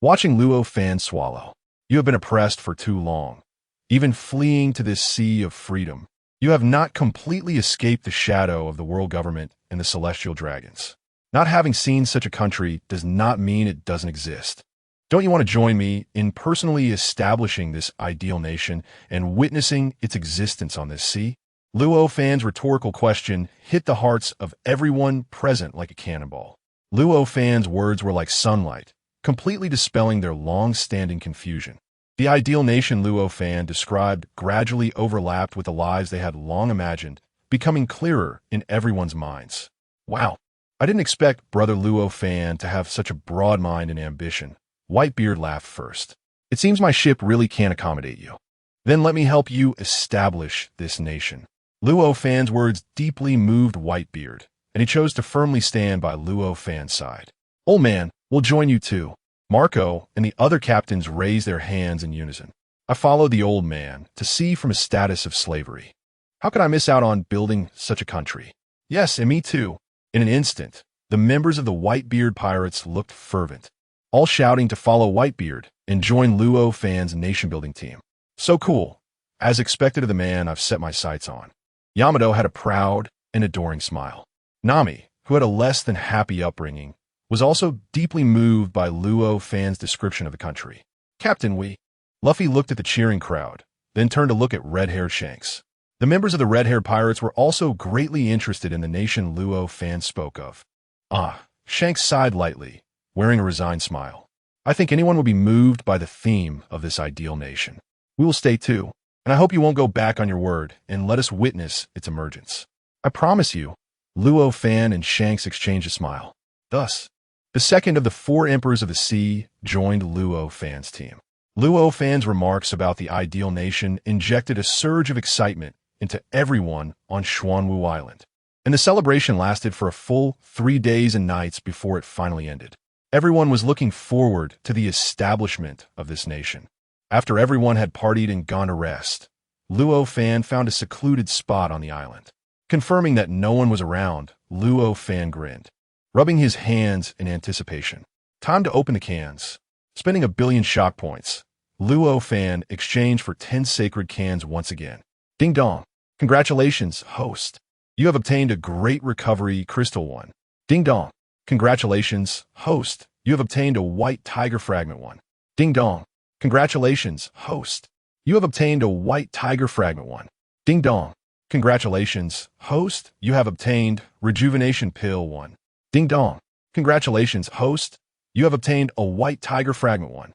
watching Luo Fan swallow. You have been oppressed for too long, even fleeing to this sea of freedom. You have not completely escaped the shadow of the world government and the celestial dragons. Not having seen such a country does not mean it doesn't exist. Don't you want to join me in personally establishing this ideal nation and witnessing its existence on this sea? Luo Fan's rhetorical question hit the hearts of everyone present like a cannonball. Luo Fan's words were like sunlight, completely dispelling their long-standing confusion. The ideal nation Luo Fan described gradually overlapped with the lives they had long imagined, becoming clearer in everyone's minds. Wow, I didn't expect Brother Luo Fan to have such a broad mind and ambition. Whitebeard laughed first. It seems my ship really can't accommodate you. Then let me help you establish this nation. Luo Fan's words deeply moved Whitebeard, and he chose to firmly stand by Luo Fan's side. Old man, we'll join you too. Marco and the other captains raised their hands in unison. I followed the old man to see from his status of slavery. How could I miss out on building such a country? Yes, and me too. In an instant, the members of the Whitebeard pirates looked fervent, all shouting to follow Whitebeard and join Luo Fan's nation-building team. So cool. As expected of the man I've set my sights on. Yamato had a proud and adoring smile. Nami, who had a less than happy upbringing, was also deeply moved by Luo Fan's description of the country. Captain, we. Luffy looked at the cheering crowd, then turned to look at red-haired Shanks. The members of the red-haired pirates were also greatly interested in the nation Luo Fan spoke of. Shanks sighed lightly, wearing a resigned smile. I think anyone will be moved by the theme of this ideal nation. We will stay too, and I hope you won't go back on your word and let us witness its emergence. I promise you. Luo Fan and Shanks exchanged a smile. Thus, the second of the 4 emperors of the sea joined Luo Fan's team. Luo Fan's remarks about the ideal nation injected a surge of excitement into everyone on Xuanwu Island, and the celebration lasted for a full 3 days and nights before it finally ended. Everyone was looking forward to the establishment of this nation. After everyone had partied and gone to rest, Luo Fan found a secluded spot on the island. Confirming that no one was around, Luo Fan grinned, rubbing his hands in anticipation. Time to open the cans. Spending 1 billion shock points, Luo Fan exchanged for 10 sacred cans once again. Ding dong. Congratulations, host. You have obtained a great recovery crystal 1. Ding dong. Congratulations, host. You have obtained a white tiger fragment 1. Ding dong. Congratulations, host. You have obtained a white tiger fragment 1. Ding dong. Congratulations, host. You have obtained rejuvenation pill 1. Ding dong. Congratulations, host. You have obtained a white tiger fragment 1.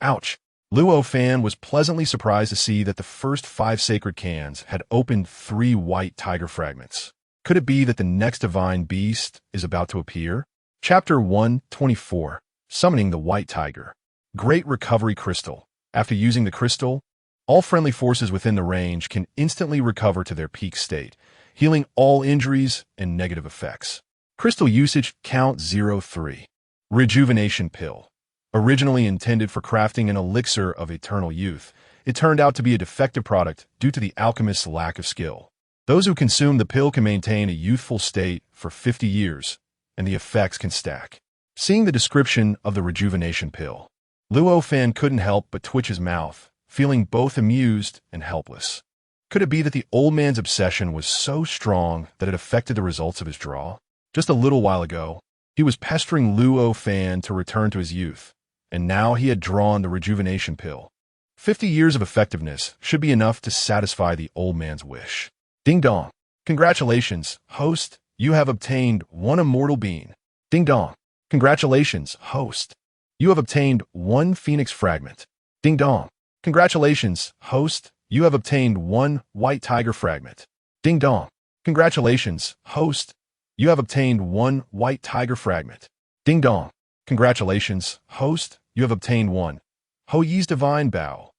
Ouch. Luo Fan was pleasantly surprised to see that the first 5 sacred cans had opened 3 white tiger fragments. Could it be that the next divine beast is about to appear? Chapter 124. Summoning the White Tiger. Great Recovery Crystal. After using the crystal, all friendly forces within the range can instantly recover to their peak state, healing all injuries and negative effects. Crystal usage count 03. Rejuvenation Pill. Originally intended for crafting an elixir of eternal youth, it turned out to be a defective product due to the alchemist's lack of skill. Those who consume the pill can maintain a youthful state for 50 years, and the effects can stack. Seeing the description of the rejuvenation pill, Luo Fan couldn't help but twitch his mouth, feeling both amused and helpless. Could it be that the old man's obsession was so strong that it affected the results of his draw? Just a little while ago, he was pestering Luo Fan to return to his youth, and now he had drawn the rejuvenation pill. 50 years of effectiveness should be enough to satisfy the old man's wish. Ding dong. Congratulations, host. You have obtained 1 immortal being. Ding dong. Congratulations, host. You have obtained 1 phoenix fragment. Ding dong. Congratulations, host. You have obtained 1 white tiger fragment. Ding dong. Congratulations, host. You have obtained 1 white tiger fragment. Ding dong. Congratulations, host. You have obtained 1 Ho Yi's divine bow.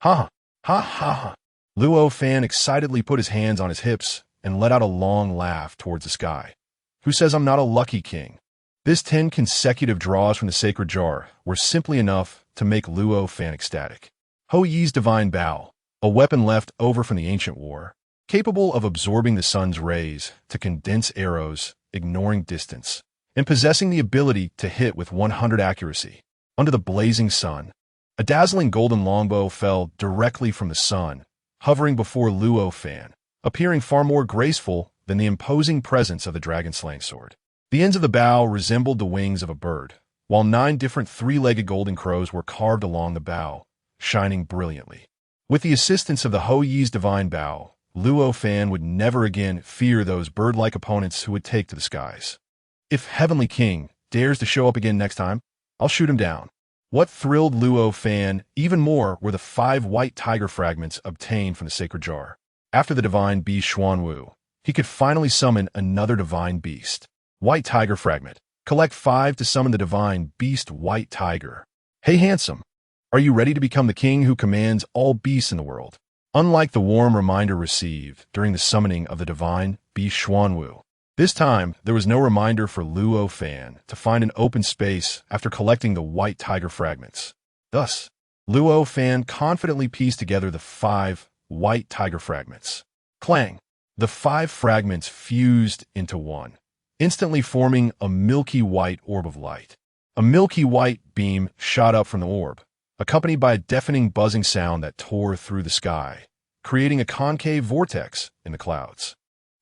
Ha ha ha ha. Luo Fan excitedly put his hands on his hips and let out a long laugh towards the sky. Who says I'm not a lucky king? This 10 consecutive draws from the sacred jar were simply enough to make Luo Fan ecstatic. Hou Yi's divine bow, a weapon left over from the ancient war, capable of absorbing the sun's rays to condense arrows, ignoring distance, and possessing the ability to hit with 100 accuracy. Under the blazing sun, a dazzling golden longbow fell directly from the sun, hovering before Luo Fan, appearing far more graceful than the imposing presence of the dragon-slaying sword. The ends of the bow resembled the wings of a bird, while 9 different 3-legged golden crows were carved along the bow, shining brilliantly. With the assistance of the Hou Yi's divine bow, Luo Fan would never again fear those bird-like opponents who would take to the skies. If Heavenly King dares to show up again next time, I'll shoot him down. What thrilled Luo Fan even more were the 5 white tiger fragments obtained from the sacred jar. After the divine beast Xuanwu, he could finally summon another divine beast. White tiger fragment. Collect 5 to summon the divine beast White Tiger. Hey handsome, are you ready to become the king who commands all beasts in the world? Unlike the warm reminder received during the summoning of the divine beast Xuanwu, this time there was no reminder for Luo Fan to find an open space after collecting the white tiger fragments. Thus, Luo Fan confidently pieced together the 5 white tiger fragments. Clang! The 5 fragments fused into one, instantly forming a milky white orb of light. A milky white beam shot up from the orb, accompanied by a deafening buzzing sound that tore through the sky, creating a concave vortex in the clouds.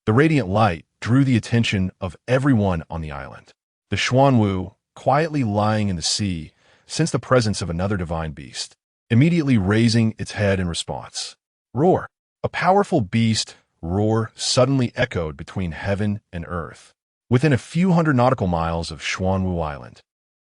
The radiant light drew the attention of everyone on the island. The Xuanwu, quietly lying in the sea, sensed the presence of another divine beast, immediately raising its head in response. Roar! A powerful beast roar suddenly echoed between heaven and earth, within a few hundred nautical miles of Xuanwu Island.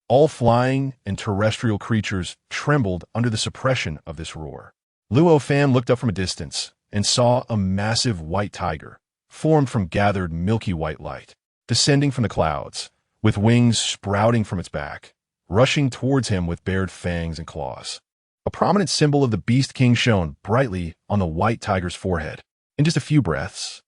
All flying and terrestrial creatures trembled under the suppression of this roar. Luo Fan looked up from a distance and saw a massive white tiger, formed from gathered milky white light, descending from the clouds, with wings sprouting from its back, rushing towards him with bared fangs and claws. A prominent symbol of the Beast King shone brightly on the white tiger's forehead. In just a few breaths,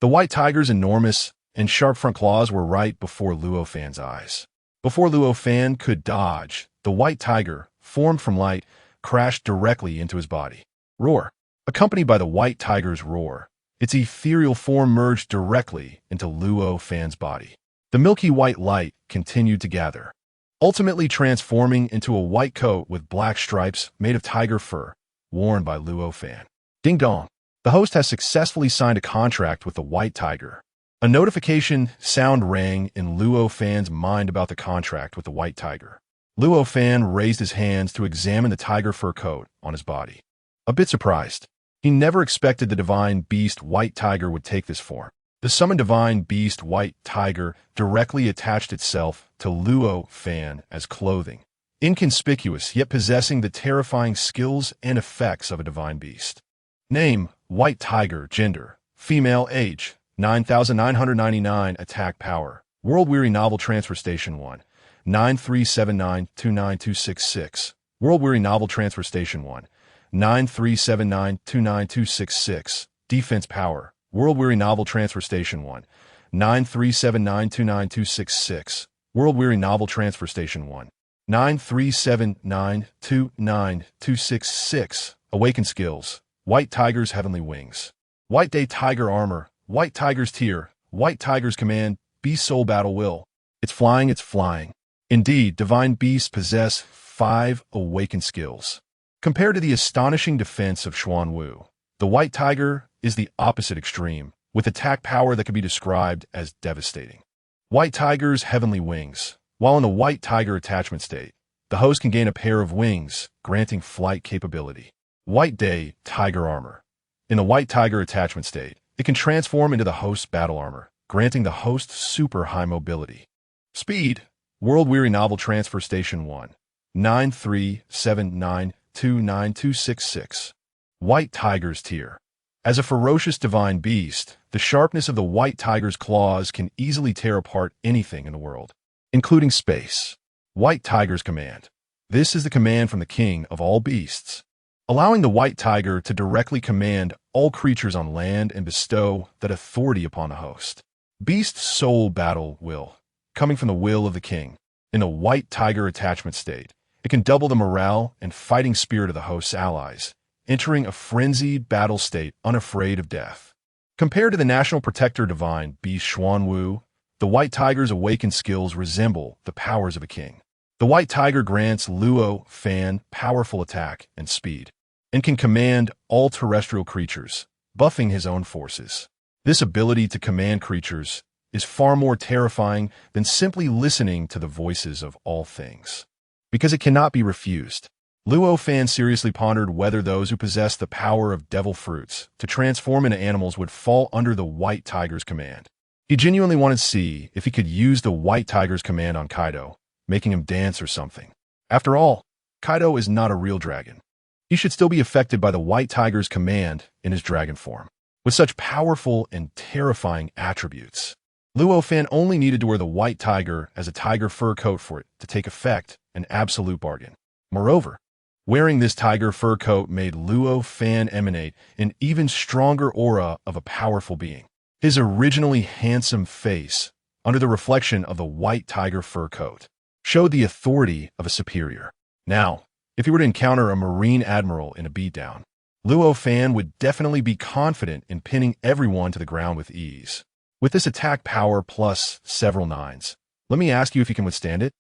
the white tiger's enormous and sharp front claws were right before Luo Fan's eyes. Before Luo Fan could dodge, the white tiger, formed from light, crashed directly into his body. Roar! Accompanied by the white tiger's roar, its ethereal form merged directly into Luo Fan's body. The milky white light continued to gather, ultimately transforming into a white coat with black stripes made of tiger fur, worn by Luo Fan. Ding dong! The host has successfully signed a contract with the white tiger. A notification sound rang in Luo Fan's mind about the contract with the white tiger. Luo Fan raised his hands to examine the tiger fur coat on his body. A bit surprised, he never expected the divine beast White Tiger would take this form. The summoned divine beast White Tiger directly attached itself to Luo Fan as clothing, inconspicuous yet possessing the terrifying skills and effects of a divine beast. Name: White Tiger. Gender: female. Age: 9,999. Attack power: World Weary Novel Transfer Station 1, 9379-29266. World Weary Novel Transfer Station 1, 9379-29266. Defense power: World Weary Novel Transfer Station 1, 9379-29266. World Weary Novel Transfer Station 1, 9379-29266. Awakened skills: White Tiger's Heavenly Wings, White Day Tiger Armor, White Tiger's Tier, White Tiger's Command, Beast Soul Battle Will. It's flying, it's flying. Indeed, divine beasts possess 5 awakened skills. Compared to the astonishing defense of Xuanwu, the White Tiger is the opposite extreme, with attack power that can be described as devastating. White Tiger's Heavenly Wings. While in the White Tiger attachment state, the host can gain a pair of wings, granting flight capability. White Day Tiger Armor. In the White Tiger attachment state, it can transform into the host's battle armor, granting the host super high mobility. Speed: World Weary Novel Transfer Station 1, 9379-29266. White Tiger's Tier. As a ferocious divine beast, the sharpness of the White Tiger's claws can easily tear apart anything in the world, including space. White Tiger's Command. This is the command from the king of all beasts, allowing the White Tiger to directly command all creatures on land and bestow that authority upon the host. Beast Soul Battle Will, coming from the will of the king. In the white tiger attachment state, it can double the morale and fighting spirit of the host's allies, entering a frenzied battle state unafraid of death. Compared to the national protector divine Beast Xuanwu, the white tiger's awakened skills resemble the powers of a king. The white tiger grants Luo Fan powerful attack and speed, and can command all terrestrial creatures, buffing his own forces. This ability to command creatures is far more terrifying than simply listening to the voices of all things. Because it cannot be refused, Luo Fan seriously pondered whether those who possess the power of devil fruits to transform into animals would fall under the white tiger's command. He genuinely wanted to see if he could use the white tiger's command on Kaido, making him dance or something. After all, Kaido is not a real dragon. He should still be affected by the white tiger's command in his dragon form. With such powerful and terrifying attributes, Luo Fan only needed to wear the white tiger as a tiger fur coat for it to take effect, an absolute bargain. Moreover, wearing this tiger fur coat made Luo Fan emanate an even stronger aura of a powerful being. His originally handsome face, under the reflection of the white tiger fur coat, showed the authority of a superior. Now, if he were to encounter a marine admiral in a beatdown, Luo Fan would definitely be confident in pinning everyone to the ground with ease. With this attack power plus several nines, let me ask you if you can withstand it?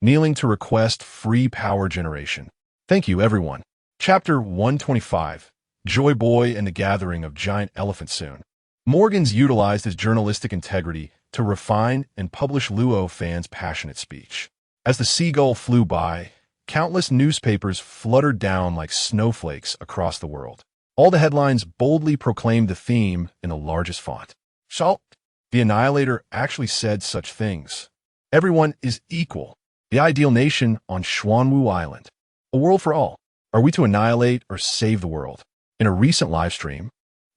Kneeling to request free power generation. Thank you, everyone. Chapter 125, Joy Boy and the Gathering of Giant Elephant Soon. Morgans utilized his journalistic integrity to refine and publish Luo Fan's passionate speech. As the seagull flew by, countless newspapers fluttered down like snowflakes across the world. All the headlines boldly proclaimed the theme in the largest font. Salt. The Annihilator actually said such things. Everyone is equal. The ideal nation on Xuanwu Island. A world for all. Are we to annihilate or save the world? In a recent live stream,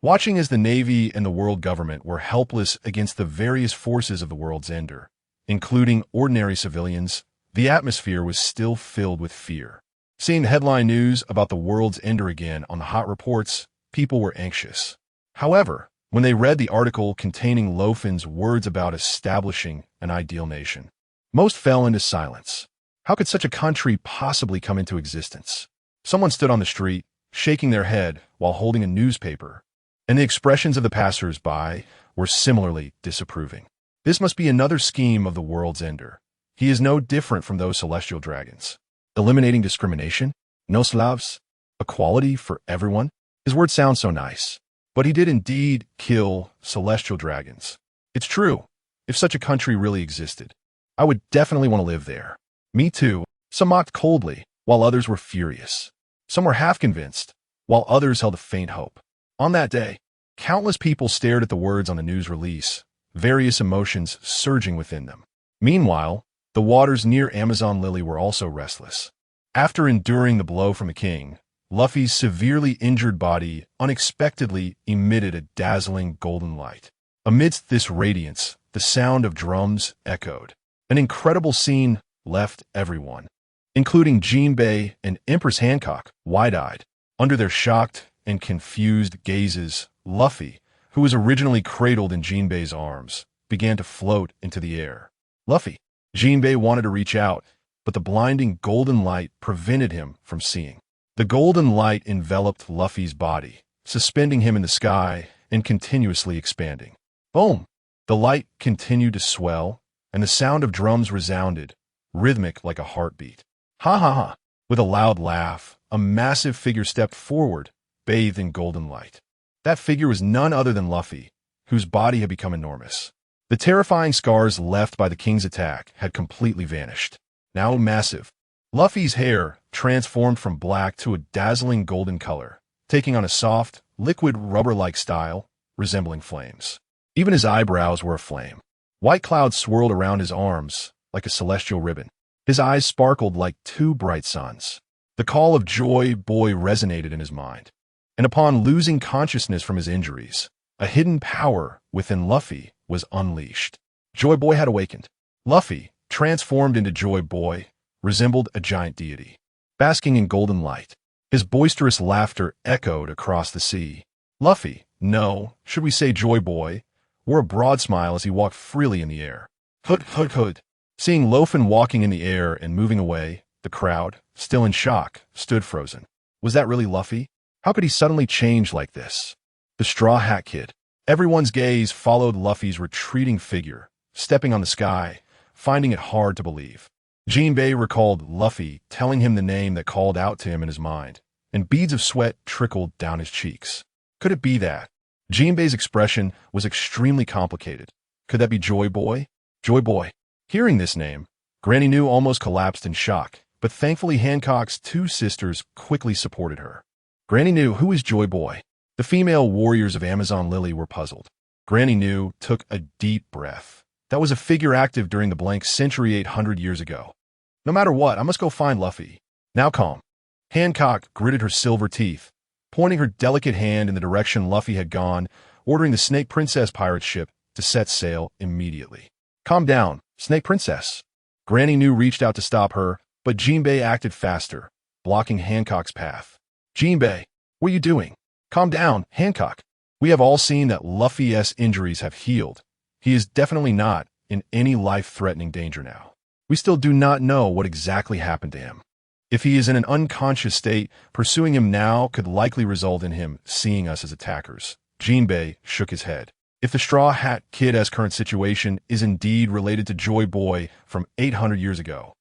watching as the Navy and the world government were helpless against the various forces of the world's ender, including ordinary civilians, the atmosphere was still filled with fear. Seeing the headline news about the world's ender again on the hot reports, people were anxious. However, when they read the article containing Luo Fan's words about establishing an ideal nation, most fell into silence. How could such a country possibly come into existence? Someone stood on the street, shaking their head while holding a newspaper, and the expressions of the passers-by were similarly disapproving. This must be another scheme of the world's ender. He is no different from those celestial dragons. Eliminating discrimination? No Slavs? Equality for everyone? His words sound so nice. But he did indeed kill celestial dragons. It's true. If such a country really existed, I would definitely want to live there. Me too. Some mocked coldly, while others were furious. Some were half convinced, while others held a faint hope. On that day, countless people stared at the words on the news release, various emotions surging within them. Meanwhile, the waters near Amazon Lily were also restless. After enduring the blow from the king, Luffy's severely injured body unexpectedly emitted a dazzling golden light. Amidst this radiance, the sound of drums echoed. An incredible scene left everyone, including Jinbei and Empress Hancock, wide-eyed. Under their shocked and confused gazes, Luffy, who was originally cradled in Jinbei's arms, began to float into the air. Luffy. Jinbei wanted to reach out, but the blinding golden light prevented him from seeing. The golden light enveloped Luffy's body, suspending him in the sky and continuously expanding. Boom! The light continued to swell, and the sound of drums resounded, rhythmic like a heartbeat. Ha ha ha! With a loud laugh, a massive figure stepped forward, bathed in golden light. That figure was none other than Luffy, whose body had become enormous. The terrifying scars left by the king's attack had completely vanished. Now massive, Luffy's hair transformed from black to a dazzling golden color, taking on a soft, liquid rubber-like style, resembling flames. Even his eyebrows were aflame. White clouds swirled around his arms like a celestial ribbon. His eyes sparkled like two bright suns. The call of Joy Boy resonated in his mind. And upon losing consciousness from his injuries, a hidden power within Luffy was unleashed. Joy Boy had awakened. Luffy, transformed into Joy Boy, resembled a giant deity, basking in golden light. His boisterous laughter echoed across the sea. Luffy, no, should we say Joy Boy, wore a broad smile as he walked freely in the air. Hood, hood, hood. Seeing Luo Fan walking in the air and moving away, the crowd, still in shock, stood frozen. Was that really Luffy? How could he suddenly change like this? The Straw Hat Kid. Everyone's gaze followed Luffy's retreating figure, stepping on the sky, finding it hard to believe. Jinbei recalled Luffy telling him the name that called out to him in his mind, and beads of sweat trickled down his cheeks. Could it be that? Jinbei's expression was extremely complicated. Could that be Joy Boy? Joy Boy. Hearing this name, Granny New almost collapsed in shock, but thankfully Hancock's two sisters quickly supported her. Granny New, who is Joy Boy? The female warriors of Amazon Lily were puzzled. Granny New took a deep breath. That was a figure active during the blank century 800 years ago. No matter what, I must go find Luffy. Now calm. Hancock gritted her silver teeth, pointing her delicate hand in the direction Luffy had gone, ordering the Snake Princess pirate ship to set sail immediately. Calm down, Snake Princess. Granny New reached out to stop her, but Jinbei acted faster, blocking Hancock's path. Jinbei, what are you doing? Calm down, Hancock. We have all seen that Luffy's injuries have healed. He is definitely not in any life-threatening danger now. We still do not know what exactly happened to him. If he is in an unconscious state, pursuing him now could likely result in him seeing us as attackers. Jinbei shook his head. If the Straw Hat Kid's current situation is indeed related to Joy Boy from 800 years ago,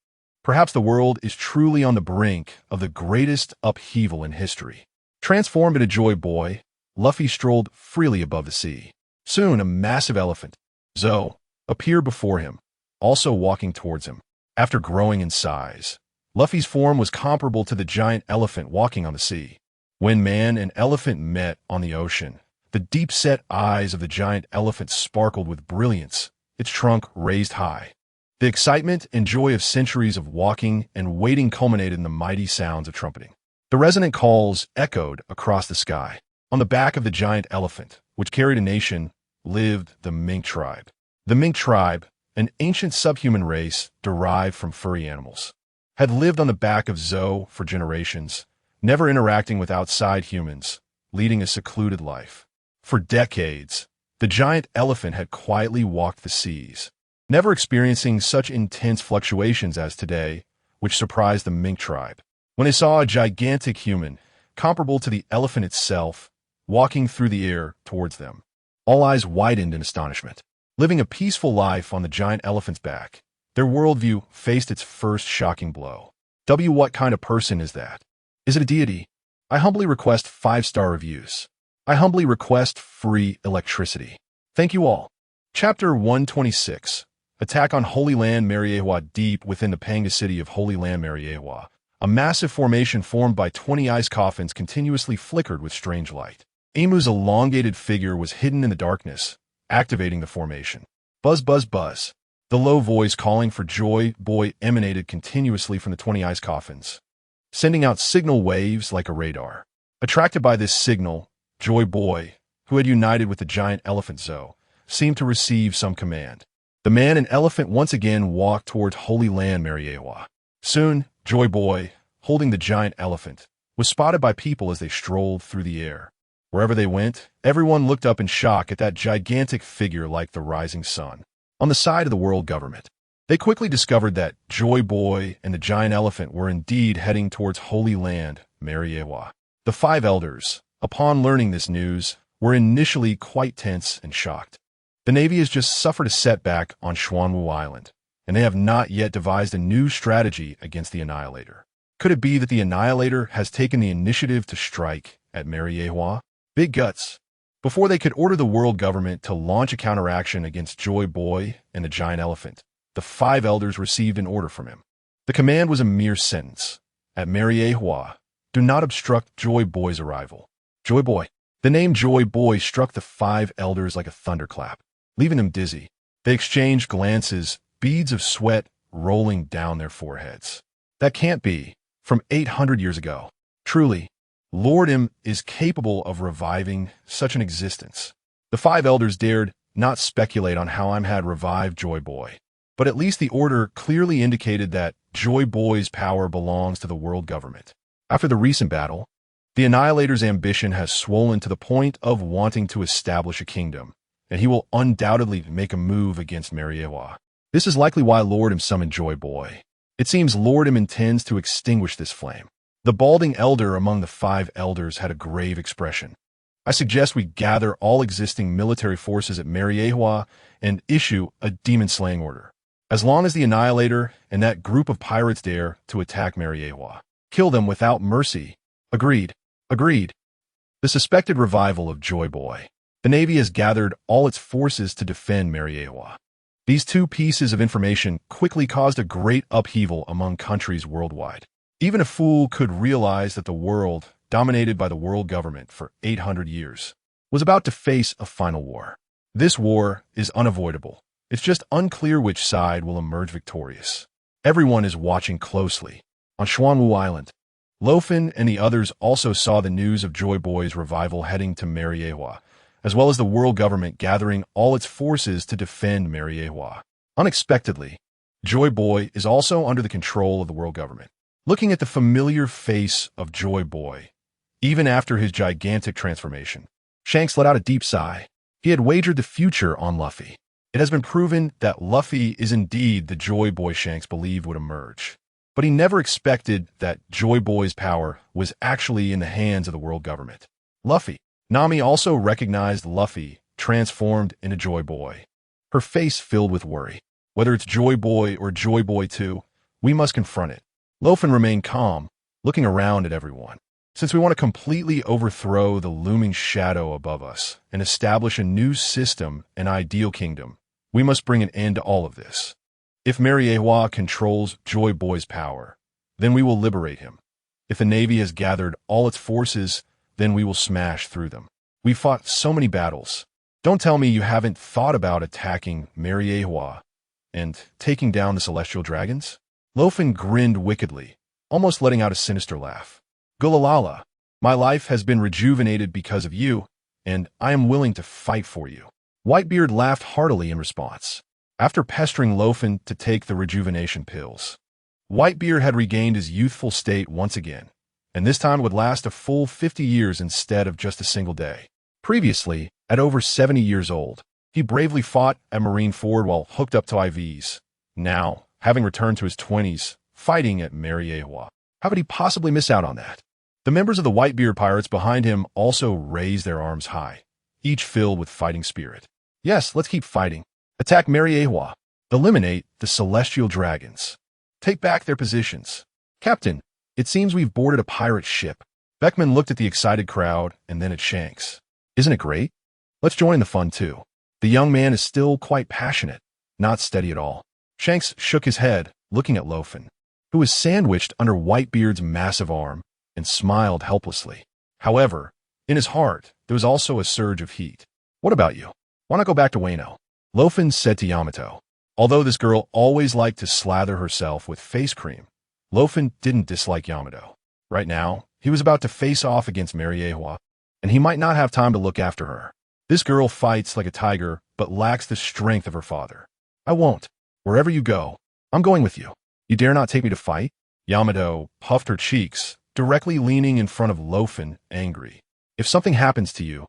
perhaps the world is truly on the brink of the greatest upheaval in history. Transformed into Joy Boy, Luffy strolled freely above the sea. Soon, a massive elephant, Zoe, appeared before him, also walking towards him. After growing in size, Luffy's form was comparable to the giant elephant walking on the sea. When man and elephant met on the ocean, the deep-set eyes of the giant elephant sparkled with brilliance, its trunk raised high. The excitement and joy of centuries of walking and waiting culminated in the mighty sounds of trumpeting. The resonant calls echoed across the sky. On the back of the giant elephant, which carried a nation, lived the mink tribe. The mink tribe, an ancient subhuman race derived from furry animals, had lived on the back of Zoe for generations, never interacting with outside humans, leading a secluded life. For decades, the giant elephant had quietly walked the seas, never experiencing such intense fluctuations as today, which surprised the mink tribe. When they saw a gigantic human, comparable to the elephant itself, walking through the air towards them, all eyes widened in astonishment. Living a peaceful life on the giant elephant's back, their worldview faced its first shocking blow. What kind of person is that? Is it a deity? I humbly request 5-star reviews. I humbly request free electricity. Thank you all. Chapter 126. Attack on Holy Land Mariewa. Deep within the Panga city of Holy Land Mariewa, a massive formation formed by 20 ice coffins continuously flickered with strange light. Amu's elongated figure was hidden in the darkness, activating the formation. Buzz, buzz, buzz. The low voice calling for Joy Boy emanated continuously from the 20 ice coffins, sending out signal waves like a radar. Attracted by this signal, Joy Boy, who had united with the giant elephant Zoe, seemed to receive some command. The man and elephant once again walked toward Holy Land Mariewa. Soon, Joy Boy, holding the giant elephant, was spotted by people as they strolled through the air. Wherever they went, everyone looked up in shock at that gigantic figure like the rising sun. On the side of the world government, they quickly discovered that Joy Boy and the giant elephant were indeed heading towards Holy Land Mariewa. The 5 elders, upon learning this news, were initially quite tense and shocked. The Navy has just suffered a setback on Xuanwu Island, and they have not yet devised a new strategy against the Annihilator. Could it be that the Annihilator has taken the initiative to strike at Mariewa? Big guts. Before they could order the world government to launch a counteraction against Joy Boy and the giant elephant, the 5 elders received an order from him. The command was a mere sentence. At Mariewa, do not obstruct Joy Boy's arrival. Joy Boy. The name Joy Boy struck the 5 elders like a thunderclap, leaving them dizzy. They exchanged glances, beads of sweat rolling down their foreheads. That can't be. From 800 years ago. Truly, Lord M is capable of reviving such an existence. The 5 elders dared not speculate on how I'm had revived Joy Boy, but at least the order clearly indicated that Joy Boy's power belongs to the world government. After the recent battle, the Annihilator's ambition has swollen to the point of wanting to establish a kingdom, and he will undoubtedly make a move against Mariewa. This is likely why Lord Im summoned Joy Boy. It seems Lord Im intends to extinguish this flame. The balding elder among the 5 elders had a grave expression. I suggest we gather all existing military forces at Mariewa and issue a demon-slaying order. As long as the Annihilator and that group of pirates dare to attack Mariewa, kill them without mercy. Agreed. Agreed. The suspected revival of Joy Boy. The Navy has gathered all its forces to defend Mariewa. These 2 pieces of information quickly caused a great upheaval among countries worldwide. Even a fool could realize that the world, dominated by the world government for 800 years, was about to face a final war. This war is unavoidable. It's just unclear which side will emerge victorious. Everyone is watching closely. On Xuanwu Island, Luo Fan and the others also saw the news of Joy Boy's revival heading to Mariewa, as well as the world government gathering all its forces to defend Mariewa. Unexpectedly, Joy Boy is also under the control of the world government. Looking at the familiar face of Joy Boy, even after his gigantic transformation, Shanks let out a deep sigh. He had wagered the future on Luffy. It has been proven that Luffy is indeed the Joy Boy Shanks believed would emerge. But he never expected that Joy Boy's power was actually in the hands of the world government. Luffy. Nami also recognized Luffy, transformed into Joy Boy. Her face filled with worry. Whether it's Joy Boy or Joy Boy 2, we must confront it. Luo Fan remained calm, looking around at everyone. Since we want to completely overthrow the looming shadow above us and establish a new system, an ideal kingdom, we must bring an end to all of this. If Mariewa controls Joy Boy's power, then we will liberate him. If the Navy has gathered all its forces, then we will smash through them. We fought so many battles. Don't tell me you haven't thought about attacking Mariewa and taking down the celestial dragons? Luo Fan grinned wickedly, almost letting out a sinister laugh. Gulalala, my life has been rejuvenated because of you, and I am willing to fight for you. Whitebeard laughed heartily in response. After pestering Luo Fan to take the rejuvenation pills, Whitebeard had regained his youthful state once again, and this time would last a full 50 years instead of just a single day. Previously, at over 70 years old, he bravely fought at Marineford while hooked up to IVs. Now, having returned to his 20s, fighting at Mariewa. How could he possibly miss out on that? The members of the Whitebeard pirates behind him also raised their arms high, each filled with fighting spirit. Yes, let's keep fighting. Attack Mariewa. Eliminate the celestial dragons. Take back their positions. Captain, it seems we've boarded a pirate ship. Beckman looked at the excited crowd and then at Shanks. Isn't it great? Let's join in the fun too. The young man is still quite passionate, not steady at all. Shanks shook his head, looking at Luo Fan, who was sandwiched under Whitebeard's massive arm, and smiled helplessly. However, in his heart, there was also a surge of heat. What about you? Why not go back to Wano? Luo Fan said to Yamato. Although this girl always liked to slather herself with face cream, Luo Fan didn't dislike Yamato. Right now, he was about to face off against Mariewa, and he might not have time to look after her. This girl fights like a tiger, but lacks the strength of her father. I won't. Wherever you go, I'm going with you. You dare not take me to fight? Yamato puffed her cheeks, directly leaning in front of Luo Fan, angry. If something happens to you,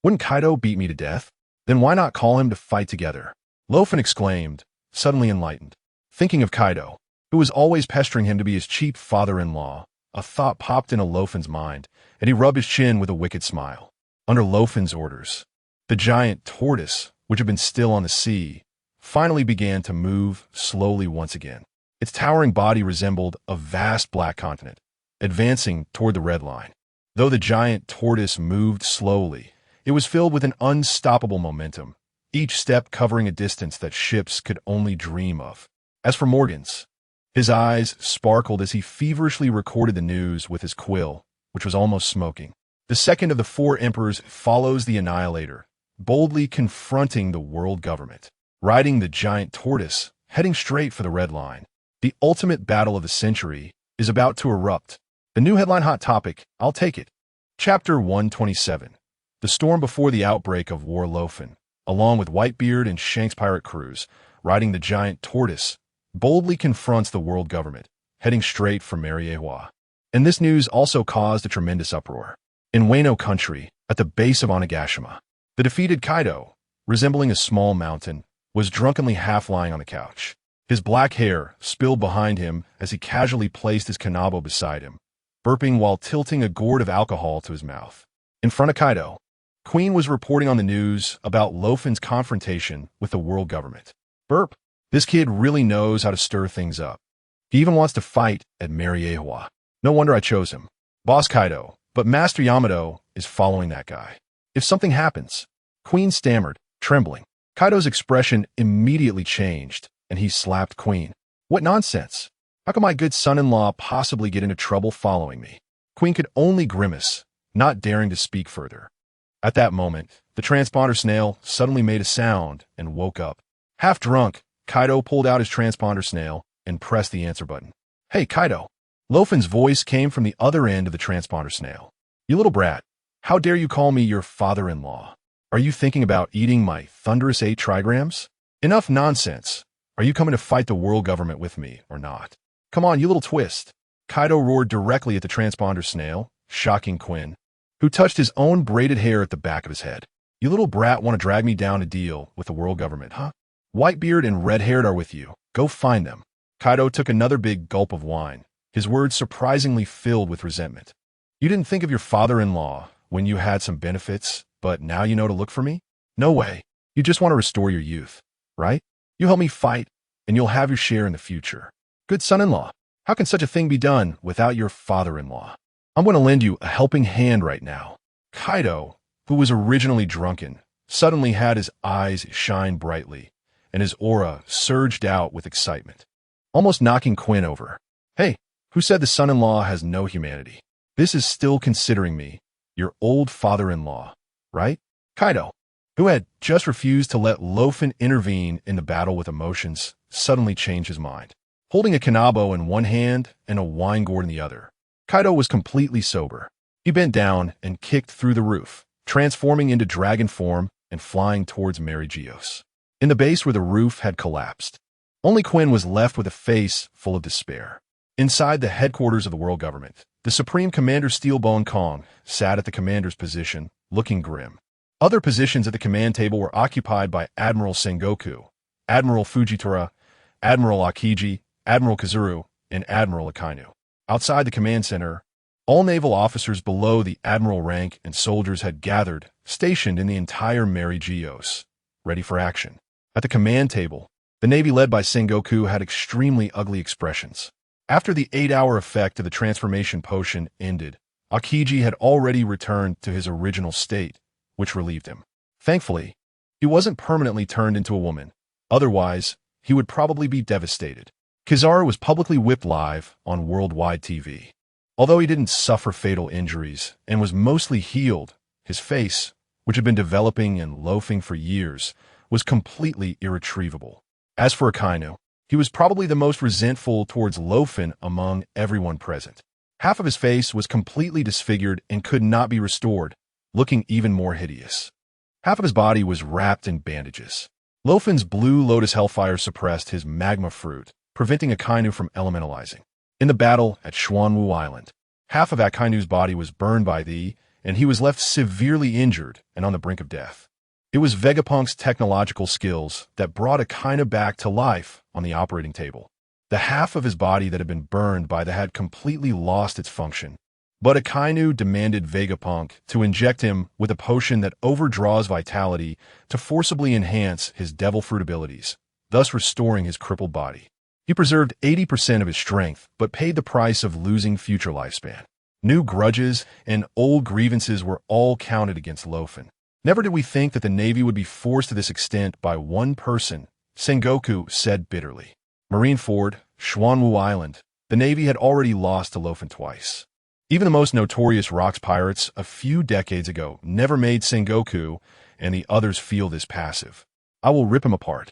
wouldn't Kaido beat me to death? Then why not call him to fight together? Luo Fan exclaimed, suddenly enlightened. Thinking of Kaido, who was always pestering him to be his cheap father-in-law, a thought popped into Luo Fan's mind, and he rubbed his chin with a wicked smile. Under Luo Fan's orders, the giant tortoise, which had been still on the sea, finally began to move slowly once again. Its towering body resembled a vast black continent, advancing toward the red line. Though the giant tortoise moved slowly, it was filled with an unstoppable momentum, each step covering a distance that ships could only dream of. As for Morgans, his eyes sparkled as he feverishly recorded the news with his quill, which was almost smoking. The second of the 4 emperors follows the Annihilator, boldly confronting the world government, riding the giant tortoise, heading straight for the red line. The ultimate battle of the century is about to erupt. The new headline hot topic, I'll take it. Chapter 127. The storm before the outbreak of War. Luo Fan, along with Whitebeard and Shanks' pirate crews, riding the giant tortoise, boldly confronts the world government, heading straight for Mariewa. And this news also caused a tremendous uproar. In Wano country, at the base of Onigashima, the defeated Kaido, resembling a small mountain, was drunkenly half lying on the couch. His black hair spilled behind him as he casually placed his kanabo beside him, burping while tilting a gourd of alcohol to his mouth. In front of Kaido, Queen was reporting on the news about Luo Fan's confrontation with the world government. Burp. This kid really knows how to stir things up. He even wants to fight at Mariewa. No wonder I chose him. Boss Kaido, but Master Yamato is following that guy. If something happens, Queen stammered, trembling. Kaido's expression immediately changed, and he slapped Queen. What nonsense! How could my good son-in-law possibly get into trouble following me? Queen could only grimace, not daring to speak further. At that moment, the transponder snail suddenly made a sound and woke up. Half drunk, Kaido pulled out his transponder snail and pressed the answer button. Hey, Kaido. Luo Fan's voice came from the other end of the transponder snail. You little brat, how dare you call me your father-in-law? Are you thinking about eating my thunderous 8 trigrams? Enough nonsense. Are you coming to fight the world government with me or not? Come on, you little twist. Kaido roared directly at the transponder snail, shocking Quinn, who touched his own braided hair at the back of his head. You little brat want to drag me down to deal with the world government, huh? Whitebeard and Red-Haired are with you. Go find them. Kaido took another big gulp of wine, his words surprisingly filled with resentment. You didn't think of your father-in-law when you had some benefits, but now you know to look for me? No way. You just want to restore your youth, right? You help me fight, and you'll have your share in the future. Good son-in-law, how can such a thing be done without your father-in-law? I'm going to lend you a helping hand right now. Kaido, who was originally drunken, suddenly had his eyes shine brightly, and his aura surged out with excitement, almost knocking Quinn over. Hey, who said the son-in-law has no humanity? This is still considering me your old father-in-law, right? Kaido, who had just refused to let Luo Fan intervene in the battle with emotions, suddenly changed his mind. Holding a kanabo in one hand and a wine gourd in the other, Kaido was completely sober. He bent down and kicked through the roof, transforming into dragon form and flying towards Mary Geos. In the base where the roof had collapsed, only Quinn was left with a face full of despair. Inside the headquarters of the world government, the Supreme Commander Steelbone Kong sat at the commander's position, looking grim. Other positions at the command table were occupied by Admiral Sengoku, Admiral Fujitora, Admiral Akiji, Admiral Kazuru, and Admiral Akainu. Outside the command center, all naval officers below the admiral rank and soldiers had gathered, stationed in the entire Mary Geos, ready for action. At the command table, the Navy led by Sengoku had extremely ugly expressions. After the 8-hour effect of the transformation potion ended, Akiji had already returned to his original state, which relieved him. Thankfully, he wasn't permanently turned into a woman. Otherwise, he would probably be devastated. Kizaru was publicly whipped live on worldwide TV. Although he didn't suffer fatal injuries and was mostly healed, his face, which had been developing and loafing for years, was completely irretrievable. As for Akainu, he was probably the most resentful towards Luo Fan among everyone present. Half of his face was completely disfigured and could not be restored, looking even more hideous. Half of his body was wrapped in bandages. Luo Fan's blue lotus hellfire suppressed his magma fruit, preventing Akainu from elementalizing. In the battle at Xuanwu Island, half of Akainu's body was burned by thee, and he was left severely injured and on the brink of death. It was Vegapunk's technological skills that brought Akainu back to life on the operating table. The half of his body that had been burned by the had completely lost its function. But Akainu demanded Vegapunk to inject him with a potion that overdraws vitality to forcibly enhance his devil fruit abilities, thus restoring his crippled body. He preserved 80% of his strength, but paid the price of losing future lifespan. New grudges and old grievances were all counted against Luo Fan. Never did we think that the Navy would be forced to this extent by one person, Sengoku said bitterly. Marineford, Xuanwu Island, the Navy had already lost to Luo Fan twice. Even the most notorious rocks pirates a few decades ago never made Sengoku and the others feel this passive. I will rip him apart.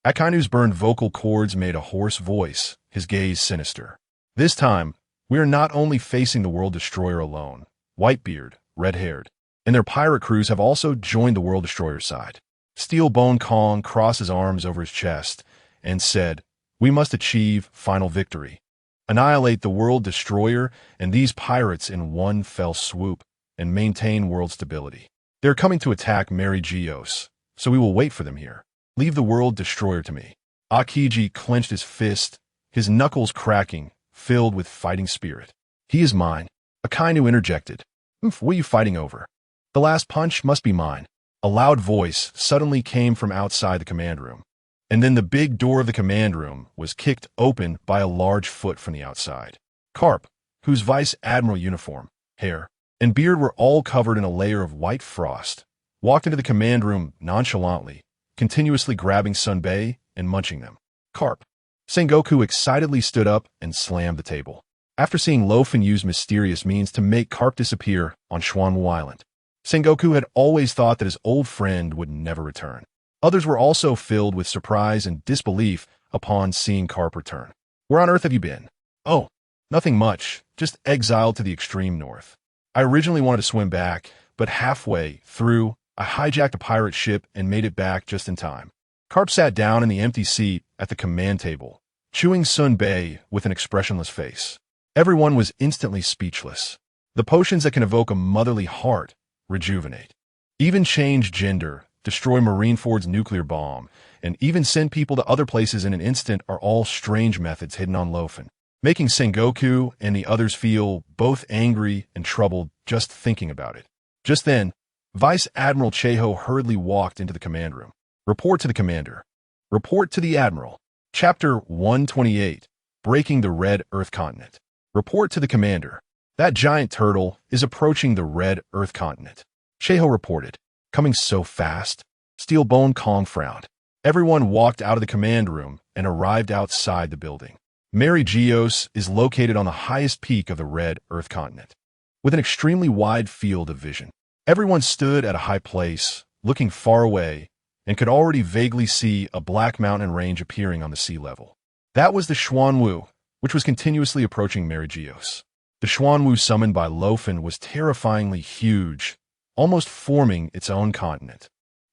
Akainu's burned vocal cords made a hoarse voice, his gaze sinister. This time, we are not only facing the World Destroyer alone. Whitebeard, Red-Haired, and their pirate crews have also joined the World Destroyer's side. Steelbone Kong crossed his arms over his chest and said, "We must achieve final victory. Annihilate the World Destroyer and these pirates in one fell swoop and maintain world stability. They're coming to attack Mary Geos, so we will wait for them here. Leave the world destroyer to me." Akiji clenched his fist, his knuckles cracking, filled with fighting spirit. "He is mine." Akainu interjected. What are you fighting over?" "The last punch must be mine." A loud voice suddenly came from outside the command room. And then the big door of the command room was kicked open by a large foot from the outside. Karp, whose vice admiral uniform, hair, and beard were all covered in a layer of white frost, walked into the command room nonchalantly, continuously grabbing Sunbei and munching them. "Karp." Sengoku excitedly stood up and slammed the table. After seeing Luo Fan use mysterious means to make Karp disappear on Xuanwu Island, Sengoku had always thought that his old friend would never return. Others were also filled with surprise and disbelief upon seeing Karp return. "Where on earth have you been?" "Oh, nothing much, just exiled to the extreme north. I originally wanted to swim back, but halfway through, I hijacked a pirate ship and made it back just in time." Karp sat down in the empty seat at the command table, chewing Sunbei with an expressionless face. Everyone was instantly speechless. The potions that can evoke a motherly heart, rejuvenate, even change gender, destroy Marineford's nuclear bomb, and even send people to other places in an instant are all strange methods hidden on Luo Fan, making Sengoku and the others feel both angry and troubled just thinking about it. Just then, Vice Admiral Cheho hurriedly walked into the command room. "Report to the commander." "Report to the Admiral." Chapter 128, Breaking the Red Earth Continent. "Report to the commander. That giant turtle is approaching the Red Earth Continent." Cheho reported. "Coming so fast?" Steelbone Kong frowned. Everyone walked out of the command room and arrived outside the building. Mary Geos is located on the highest peak of the Red Earth Continent, with an extremely wide field of vision. Everyone stood at a high place, looking far away, and could already vaguely see a black mountain range appearing on the sea level. That was the Xuanwu, which was continuously approaching Mary Geos. The Xuanwu summoned by Luo Fan was terrifyingly huge, almost forming its own continent.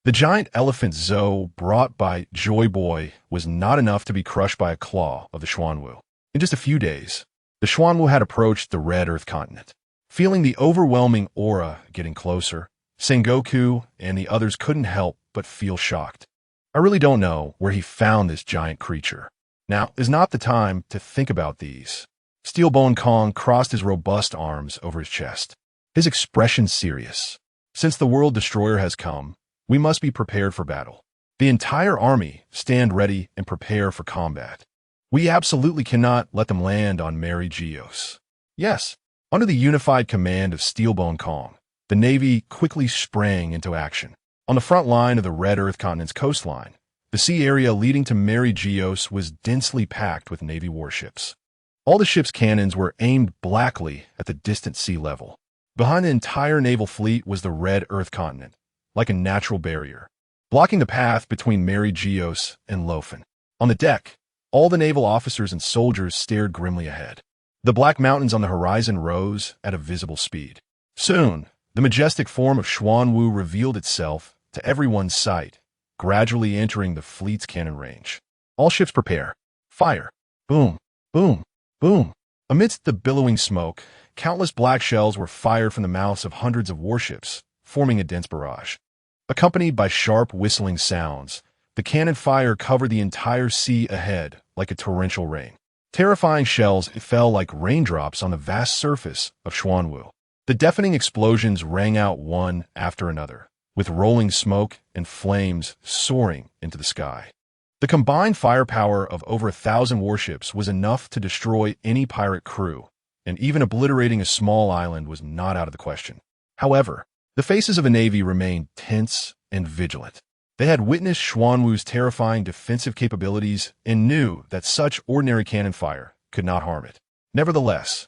The giant elephant Zo brought by Joy Boy was not enough to be crushed by a claw of the Xuanwu. In just a few days, the Xuanwu had approached the Red Earth Continent. Feeling the overwhelming aura getting closer, Sengoku and the others couldn't help but feel shocked. I really don't know where he found this giant creature. Now is not the time to think about these. Steelbone Kong crossed his robust arms over his chest, his expression serious. Since the world destroyer has come, we must be prepared for battle. The entire army stand ready and prepare for combat. We absolutely cannot let them land on Mary Geos. Yes, under the unified command of Steelbone Kong, the Navy quickly sprang into action. On the front line of the Red Earth Continent's coastline, the sea area leading to Mary Geos was densely packed with Navy warships. All the ships' cannons were aimed blackly at the distant sea level. Behind the entire naval fleet was the Red Earth Continent, like a natural barrier, blocking the path between Mary Geos and Luo Fan. On the deck, all the naval officers and soldiers stared grimly ahead. The black mountains on the horizon rose at a visible speed. Soon, the majestic form of Xuanwu revealed itself to everyone's sight, gradually entering the fleet's cannon range. All ships prepare. Fire. Boom, boom, boom. Amidst the billowing smoke, countless black shells were fired from the mouths of hundreds of warships, forming a dense barrage. Accompanied by sharp whistling sounds, the cannon fire covered the entire sea ahead like a torrential rain. Terrifying shells fell like raindrops on the vast surface of Xuanwu. The deafening explosions rang out one after another, with rolling smoke and flames soaring into the sky. The combined firepower of over 1,000 warships was enough to destroy any pirate crew, and even obliterating a small island was not out of the question. However, the faces of the Navy remained tense and vigilant. They had witnessed Xuanwu's terrifying defensive capabilities and knew that such ordinary cannon fire could not harm it. Nevertheless,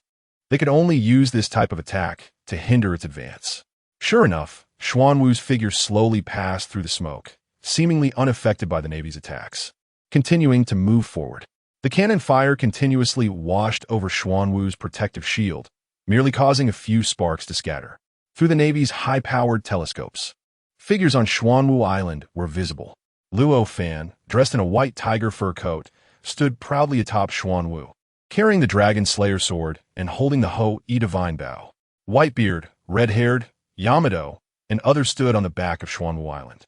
they could only use this type of attack to hinder its advance. Sure enough, Xuanwu's figure slowly passed through the smoke, seemingly unaffected by the Navy's attacks. Continuing to move forward, the cannon fire continuously washed over Xuanwu's protective shield, merely causing a few sparks to scatter. Through the Navy's high-powered telescopes, figures on Xuanwu Island were visible. Luo Fan, dressed in a white tiger fur coat, stood proudly atop Xuanwu, carrying the Dragon Slayer sword and holding the Ho-E Divine Bow. Whitebeard, red-haired, Yamato, and others stood on the back of Xuanwu Island.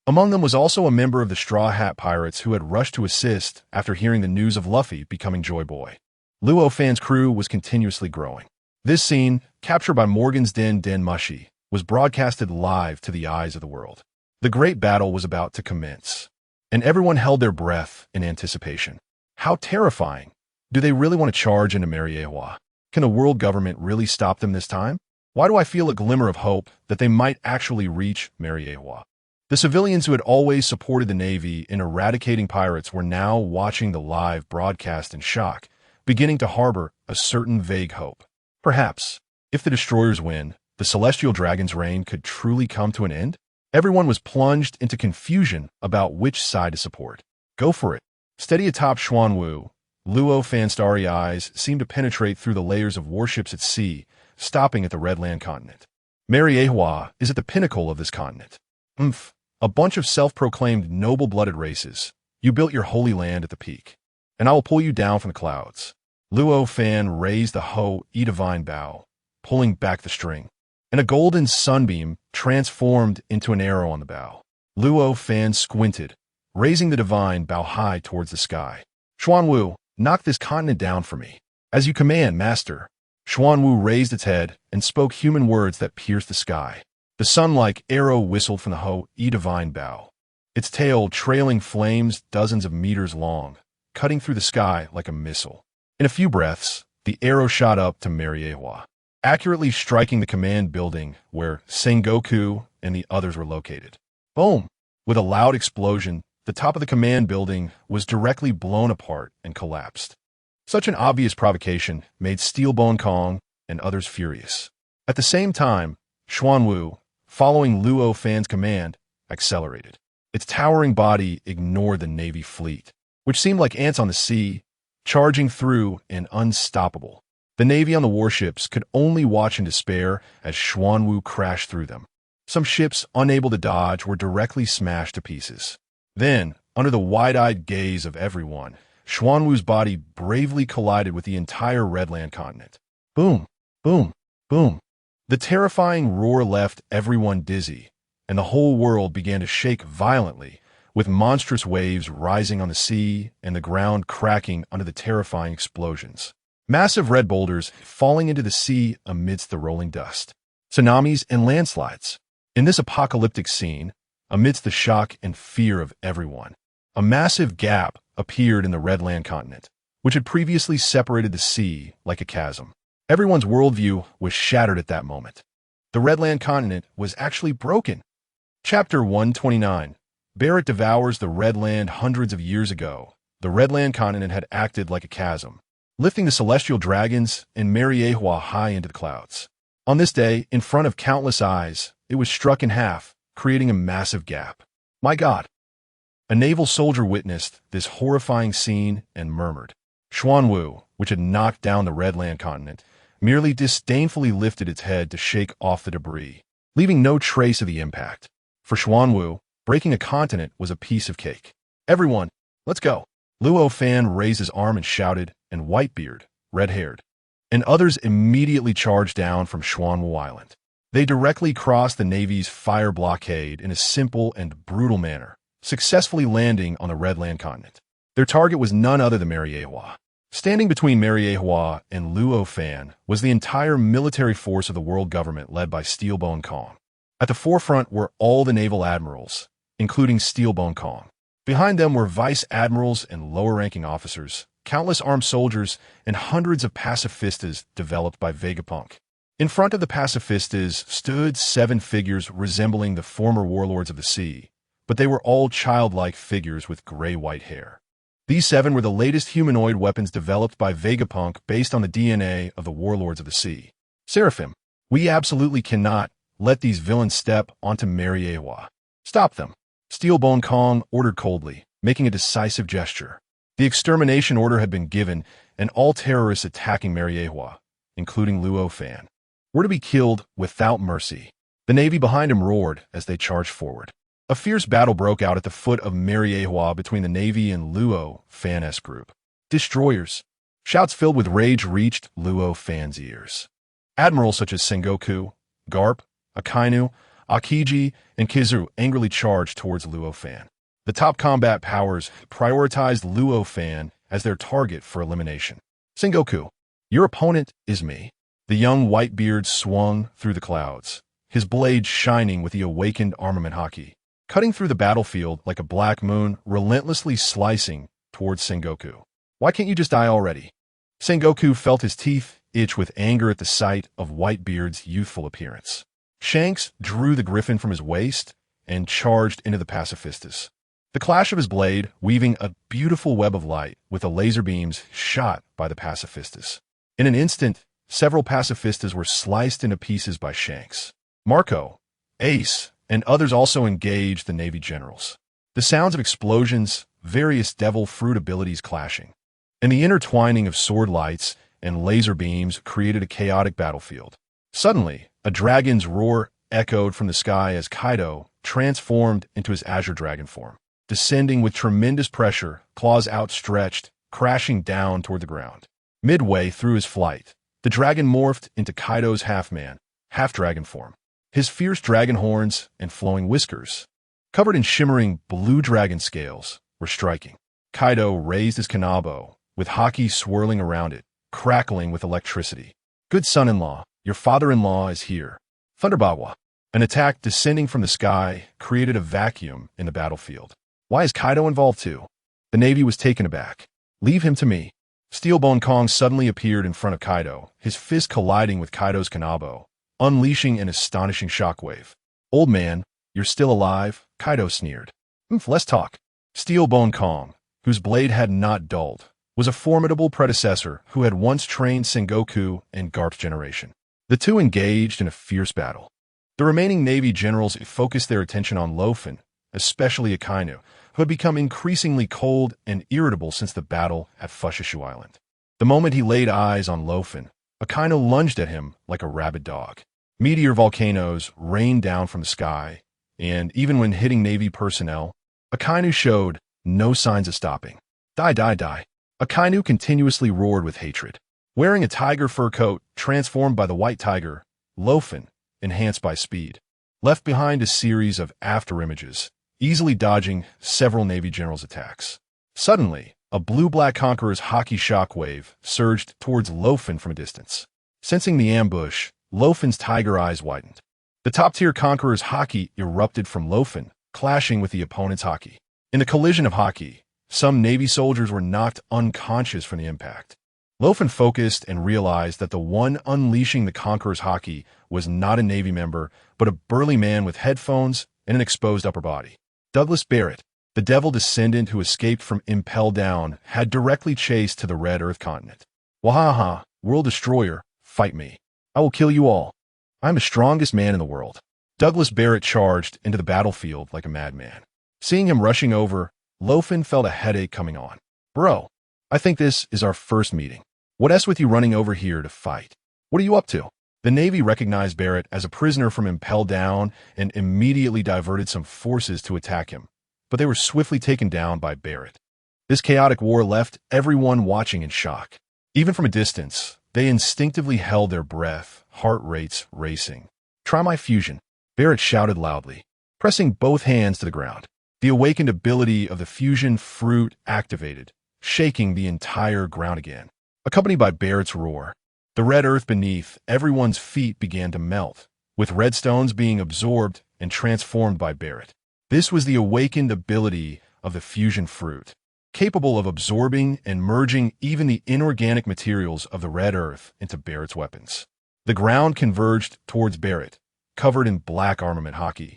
Among them was also a member of the Straw Hat Pirates who had rushed to assist after hearing the news of Luffy becoming Joy Boy. Luo Fan's crew was continuously growing. This scene, captured by Morgan's Den Mushi, was broadcasted live to the eyes of the world. The great battle was about to commence, and everyone held their breath in anticipation. How terrifying! Do they really want to charge into Mariewa? Can the world government really stop them this time? Why do I feel a glimmer of hope that they might actually reach Mariewa? The civilians who had always supported the Navy in eradicating pirates were now watching the live broadcast in shock, beginning to harbor a certain vague hope. Perhaps, if the destroyers win, the Celestial Dragon's reign could truly come to an end? Everyone was plunged into confusion about which side to support. Go for it. Steady atop Xuanwu, Luo Fan's starry eyes seemed to penetrate through the layers of warships at sea, stopping at the Redland continent. Mariewa is at the pinnacle of this continent. A bunch of self-proclaimed noble-blooded races. You built your holy land at the peak, and I will pull you down from the clouds. Luo Fan raised the Ho-E-Divine bow, pulling back the string, and a golden sunbeam transformed into an arrow on the bow. Luo Fan squinted, raising the divine bow high towards the sky. Xuanwu, knock this continent down for me. As you command, master. Xuanwu raised its head and spoke human words that pierced the sky. The sun-like arrow whistled from the Ho-E-Divine bow, its tail trailing flames dozens of meters long, cutting through the sky like a missile. In a few breaths, the arrow shot up to Mariewa, accurately striking the command building where Sengoku and the others were located. Boom! With a loud explosion, the top of the command building was directly blown apart and collapsed. Such an obvious provocation made Steelbone Kong and others furious. At the same time, Xuanwu, following Luo Fan's command, accelerated. Its towering body ignored the Navy fleet, which seemed like ants on the sea, charging through and unstoppable. The Navy on the warships could only watch in despair as Xuanwu crashed through them. Some ships, unable to dodge, were directly smashed to pieces. Then, under the wide-eyed gaze of everyone, Xuanwu's body bravely collided with the entire Redland continent. Boom, boom, boom. The terrifying roar left everyone dizzy, and the whole world began to shake violently, with monstrous waves rising on the sea and the ground cracking under the terrifying explosions. Massive red boulders falling into the sea amidst the rolling dust. Tsunamis and landslides. In this apocalyptic scene, amidst the shock and fear of everyone, a massive gap appeared in the Redland continent, which had previously separated the sea like a chasm. Everyone's worldview was shattered at that moment. The Redland continent was actually broken. Chapter 129. Barrett devours the Redland. Hundreds of years ago, the Redland continent had acted like a chasm, lifting the celestial dragons and Mariewa high into the clouds. On this day, in front of countless eyes, it was struck in half, creating a massive gap. My God! A naval soldier witnessed this horrifying scene and murmured. Xuanwu, which had knocked down the Redland continent, merely disdainfully lifted its head to shake off the debris, leaving no trace of the impact. For Xuanwu, breaking a continent was a piece of cake. Everyone, let's go. Luo Fan raised his arm and shouted, and Whitebeard, red-haired, and others immediately charged down from Xuanwu Island. They directly crossed the Navy's fire blockade in a simple and brutal manner, successfully landing on the Redland continent. Their target was none other than Mariewa. Standing between Mariewa and Luo Fan was the entire military force of the world government led by Steelbone Kong. At the forefront were all the naval admirals, including Steelbone Kong. Behind them were vice admirals and lower-ranking officers, countless armed soldiers, and hundreds of pacifistas developed by Vegapunk. In front of the pacifistas stood 7 figures resembling the former warlords of the sea, but they were all childlike figures with gray-white hair. These 7 were the latest humanoid weapons developed by Vegapunk based on the DNA of the warlords of the sea. Seraphim, we absolutely cannot let these villains step onto Mariewa. Stop them. Steelbone Kong ordered coldly, making a decisive gesture. The extermination order had been given, and all terrorists attacking Mariewa, including Luo Fan, were to be killed without mercy. The Navy behind him roared as they charged forward. A fierce battle broke out at the foot of Mariewa between the Navy and Luo Fan's group. Destroyers! Shouts filled with rage reached Luo Fan's ears. Admirals such as Sengoku, Garp, Akainu, Akiji and Kizu angrily charged towards Luo Fan. The top combat powers prioritized Luo Fan as their target for elimination. Sengoku, your opponent is me. The young Whitebeard swung through the clouds, his blade shining with the awakened armament haki, cutting through the battlefield like a black moon, relentlessly slicing towards Sengoku. Why can't you just die already? Sengoku felt his teeth itch with anger at the sight of Whitebeard's youthful appearance. Shanks drew the griffin from his waist and charged into the pacifistas. The clash of his blade, weaving a beautiful web of light with the laser beams shot by the pacifistas. In an instant, several pacifistas were sliced into pieces by Shanks. Marco, Ace, and others also engaged the Navy generals. The sounds of explosions, various devil fruit abilities clashing, and the intertwining of sword lights and laser beams created a chaotic battlefield. Suddenly, a dragon's roar echoed from the sky as Kaido transformed into his azure dragon form, descending with tremendous pressure, claws outstretched, crashing down toward the ground. Midway through his flight, the dragon morphed into Kaido's half-man, half-dragon form. His fierce dragon horns and flowing whiskers, covered in shimmering blue dragon scales, were striking. Kaido raised his kanabo, with haki swirling around it, crackling with electricity. Good son-in-law, your father-in-law is here. Thunderbawa. An attack descending from the sky created a vacuum in the battlefield. Why is Kaido involved too? The Navy was taken aback. Leave him to me. Steelbone Kong suddenly appeared in front of Kaido, his fist colliding with Kaido's kanabo, unleashing an astonishing shockwave. Old man, you're still alive? Kaido sneered. Let's talk. Steelbone Kong, whose blade had not dulled, was a formidable predecessor who had once trained Sengoku and Garp's generation. The two engaged in a fierce battle. The remaining Navy generals focused their attention on Luo Fan, especially Akainu, who had become increasingly cold and irritable since the battle at Fushushu Island. The moment he laid eyes on Luo Fan, Akainu lunged at him like a rabid dog. Meteor volcanoes rained down from the sky, and even when hitting Navy personnel, Akainu showed no signs of stopping. Die, die, die. Akainu continuously roared with hatred. Wearing a tiger fur coat transformed by the white tiger, Luo Fan, enhanced by speed, left behind a series of afterimages, easily dodging several Navy generals' attacks. Suddenly, a blue-black conqueror's haki shockwave surged towards Luo Fan from a distance. Sensing the ambush, Luo Fan's tiger eyes widened. The top-tier conqueror's haki erupted from Luo Fan, clashing with the opponent's haki. In the collision of haki, some Navy soldiers were knocked unconscious from the impact. Luo Fan focused and realized that the one unleashing the conqueror's haki was not a Navy member, but a burly man with headphones and an exposed upper body. Douglas Barrett, the devil descendant who escaped from Impel Down, had directly chased to the Red Earth continent. Wahaha, World Destroyer, fight me. I will kill you all. I am the strongest man in the world. Douglas Barrett charged into the battlefield like a madman. Seeing him rushing over, Luo Fan felt a headache coming on. Bro, I think this is our first meeting. What else with you running over here to fight? What are you up to? The Navy recognized Barrett as a prisoner from Impel Down and immediately diverted some forces to attack him, but they were swiftly taken down by Barrett. This chaotic war left everyone watching in shock. Even from a distance, they instinctively held their breath, heart rates racing. Try my fusion, Barrett shouted loudly, pressing both hands to the ground. The awakened ability of the fusion fruit activated, shaking the entire ground again. Accompanied by Barrett's roar, the red earth beneath everyone's feet began to melt, with red stones being absorbed and transformed by Barrett. This was the awakened ability of the fusion fruit, capable of absorbing and merging even the inorganic materials of the red earth into Barrett's weapons. The ground converged towards Barrett, covered in black armament haki,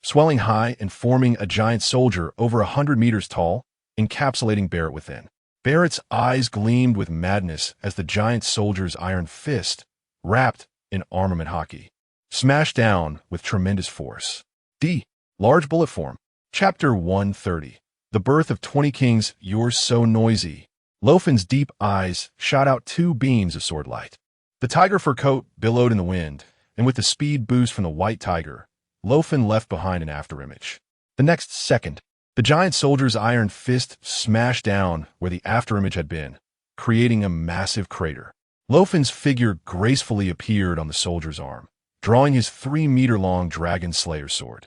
swelling high and forming a giant soldier over 100 meters tall, encapsulating Barrett within. Barrett's eyes gleamed with madness as the giant soldier's iron fist, wrapped in armament haki, smashed down with tremendous force. D. Large bullet form. Chapter 130. The Birth of 20 Kings. You're so noisy. Luo Fan's deep eyes shot out two beams of sword light. The tiger fur coat billowed in the wind, and with the speed boost from the white tiger, Luo Fan left behind an afterimage. The next second, the giant soldier's iron fist smashed down where the afterimage had been, creating a massive crater. Luo Fan's figure gracefully appeared on the soldier's arm, drawing his 3-meter-long dragon slayer sword,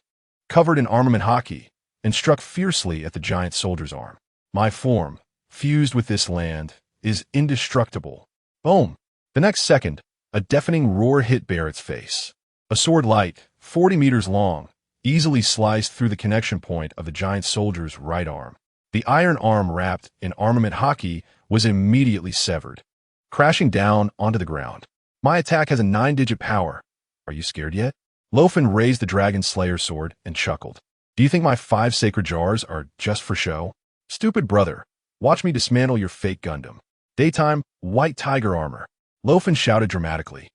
covered in armament haki, and struck fiercely at the giant soldier's arm. My form, fused with this land, is indestructible. Boom! The next second, a deafening roar hit Barrett's face. A sword light, 40 meters long, easily sliced through the connection point of the giant soldier's right arm. The iron arm wrapped in armament haki was immediately severed, crashing down onto the ground. My attack has a 9-digit power. Are you scared yet? Luo Fan raised the Dragon Slayer sword and chuckled. Do you think my 5 sacred jars are just for show? Stupid brother, watch me dismantle your fake Gundam. Daytime, white tiger armor. Luo Fan shouted dramatically,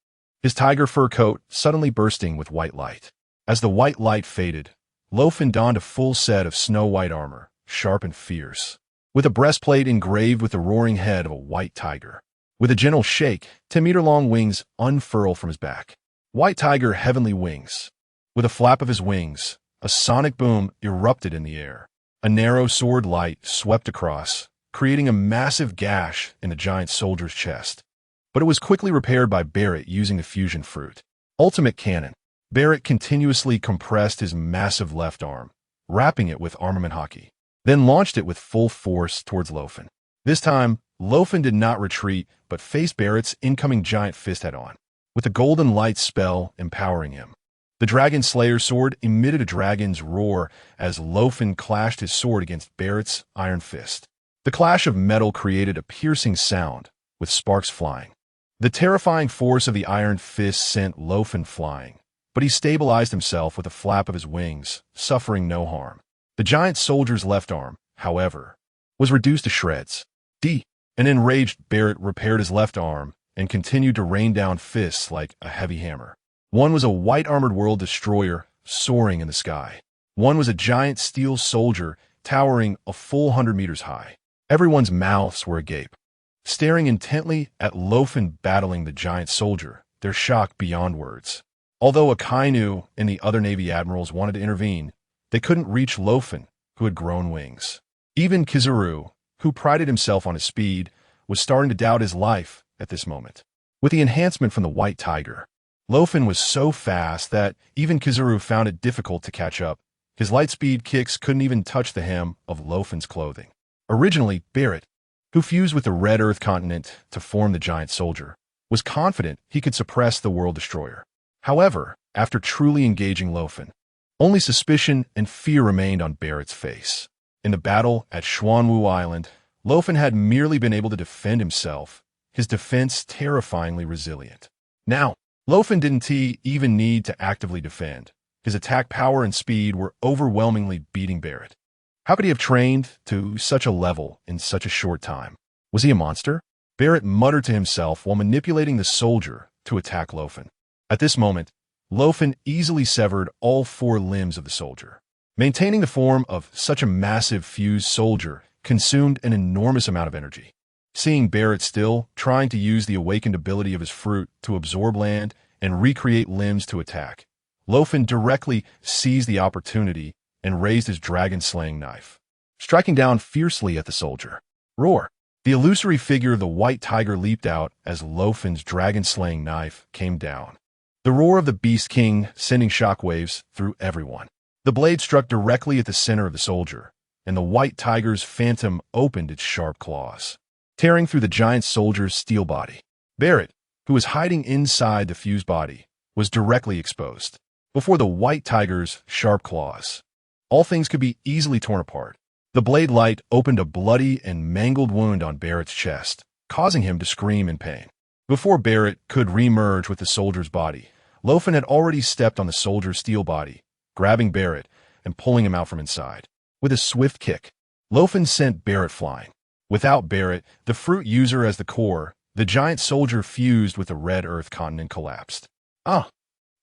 his tiger fur coat suddenly bursting with white light. As the white light faded, Luo Fan donned a full set of snow-white armor, sharp and fierce, with a breastplate engraved with the roaring head of a white tiger. With a gentle shake, 10-meter-long wings unfurl from his back. White tiger heavenly wings. With a flap of his wings, a sonic boom erupted in the air. A narrow sword light swept across, creating a massive gash in the giant soldier's chest. But it was quickly repaired by Barrett using the fusion fruit. Ultimate cannon. Barrett continuously compressed his massive left arm, wrapping it with armament haki, then launched it with full force towards Luo Fan. This time, Luo Fan did not retreat, but faced Barrett's incoming giant fist head-on, with the golden light spell empowering him. The Dragon Slayer sword emitted a dragon's roar as Luo Fan clashed his sword against Barrett's iron fist. The clash of metal created a piercing sound, with sparks flying. The terrifying force of the iron fist sent Luo Fan flying, but he stabilized himself with a flap of his wings, suffering no harm. The giant soldier's left arm, however, was reduced to shreds. An enraged Barrett repaired his left arm and continued to rain down fists like a heavy hammer. One was a white-armored world destroyer soaring in the sky. One was a giant steel soldier towering a full 100 meters high. Everyone's mouths were agape, staring intently at Luo Fan battling the giant soldier, their shock beyond words. Although Akainu and the other Navy admirals wanted to intervene, they couldn't reach Luo Fan, who had grown wings. Even Kizaru, who prided himself on his speed, was starting to doubt his life at this moment. With the enhancement from the white tiger, Luo Fan was so fast that even Kizaru found it difficult to catch up. His light-speed kicks couldn't even touch the hem of Luo Fan's clothing. Originally, Barrett, who fused with the Red Earth continent to form the giant soldier, was confident he could suppress the world destroyer. However, after truly engaging Luo Fan, only suspicion and fear remained on Barrett's face. In the battle at Xuanwu Island, Luo Fan had merely been able to defend himself, his defense terrifyingly resilient. Now, Luo Fan didn't even need to actively defend. His attack power and speed were overwhelmingly beating Barrett. How could he have trained to such a level in such a short time? Was he a monster? Barrett muttered to himself while manipulating the soldier to attack Luo Fan. At this moment, Luo Fan easily severed all 4 limbs of the soldier. Maintaining the form of such a massive fused soldier consumed an enormous amount of energy. Seeing Barrett still trying to use the awakened ability of his fruit to absorb land and recreate limbs to attack, Luo Fan directly seized the opportunity and raised his dragon-slaying knife, striking down fiercely at the soldier. Roar! The illusory figure of the white tiger leaped out as Luo Fan's dragon-slaying knife came down. The roar of the Beast King sending shockwaves through everyone. The blade struck directly at the center of the soldier, and the white tiger's phantom opened its sharp claws, tearing through the giant soldier's steel body. Barrett, who was hiding inside the fused body, was directly exposed. Before the white tiger's sharp claws, all things could be easily torn apart. The blade light opened a bloody and mangled wound on Barrett's chest, causing him to scream in pain. Before Barrett could re-merge with the soldier's body, Luo Fan had already stepped on the soldier's steel body, grabbing Barrett and pulling him out from inside. With a swift kick, Luo Fan sent Barrett flying. Without Barrett, the fruit user as the core, the giant soldier fused with the Red Earth continent collapsed.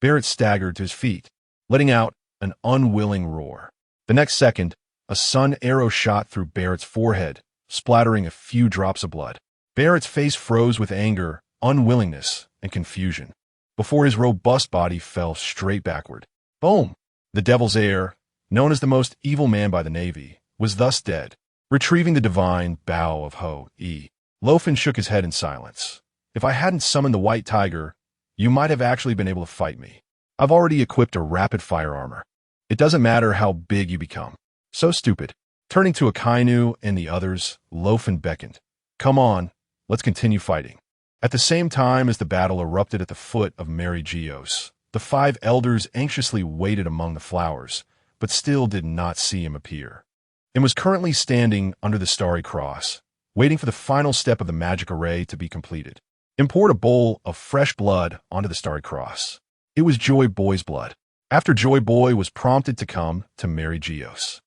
Barrett staggered to his feet, letting out an unwilling roar. The next second, a sun arrow shot through Barrett's forehead, splattering a few drops of blood. Barrett's face froze with anger, unwillingness, and confusion, before his robust body fell straight backward. Boom! The Devil's Heir, known as the most evil man by the Navy, was thus dead. Retrieving the divine bow of Ho-E, Luo Fan shook his head in silence. If I hadn't summoned the white tiger, you might have actually been able to fight me. I've already equipped a rapid-fire armor. It doesn't matter how big you become. So stupid. Turning to Akainu and the others, Luo Fan beckoned. Come on, let's continue fighting. At the same time as the battle erupted at the foot of Mary Geos, the 5 elders anxiously waited among the flowers, but still did not see him appear. He was currently standing under the starry cross, waiting for the final step of the magic array to be completed. Poured a bowl of fresh blood onto the starry cross. It was Joy Boy's blood. After Joy Boy was prompted to come to Mary Geos,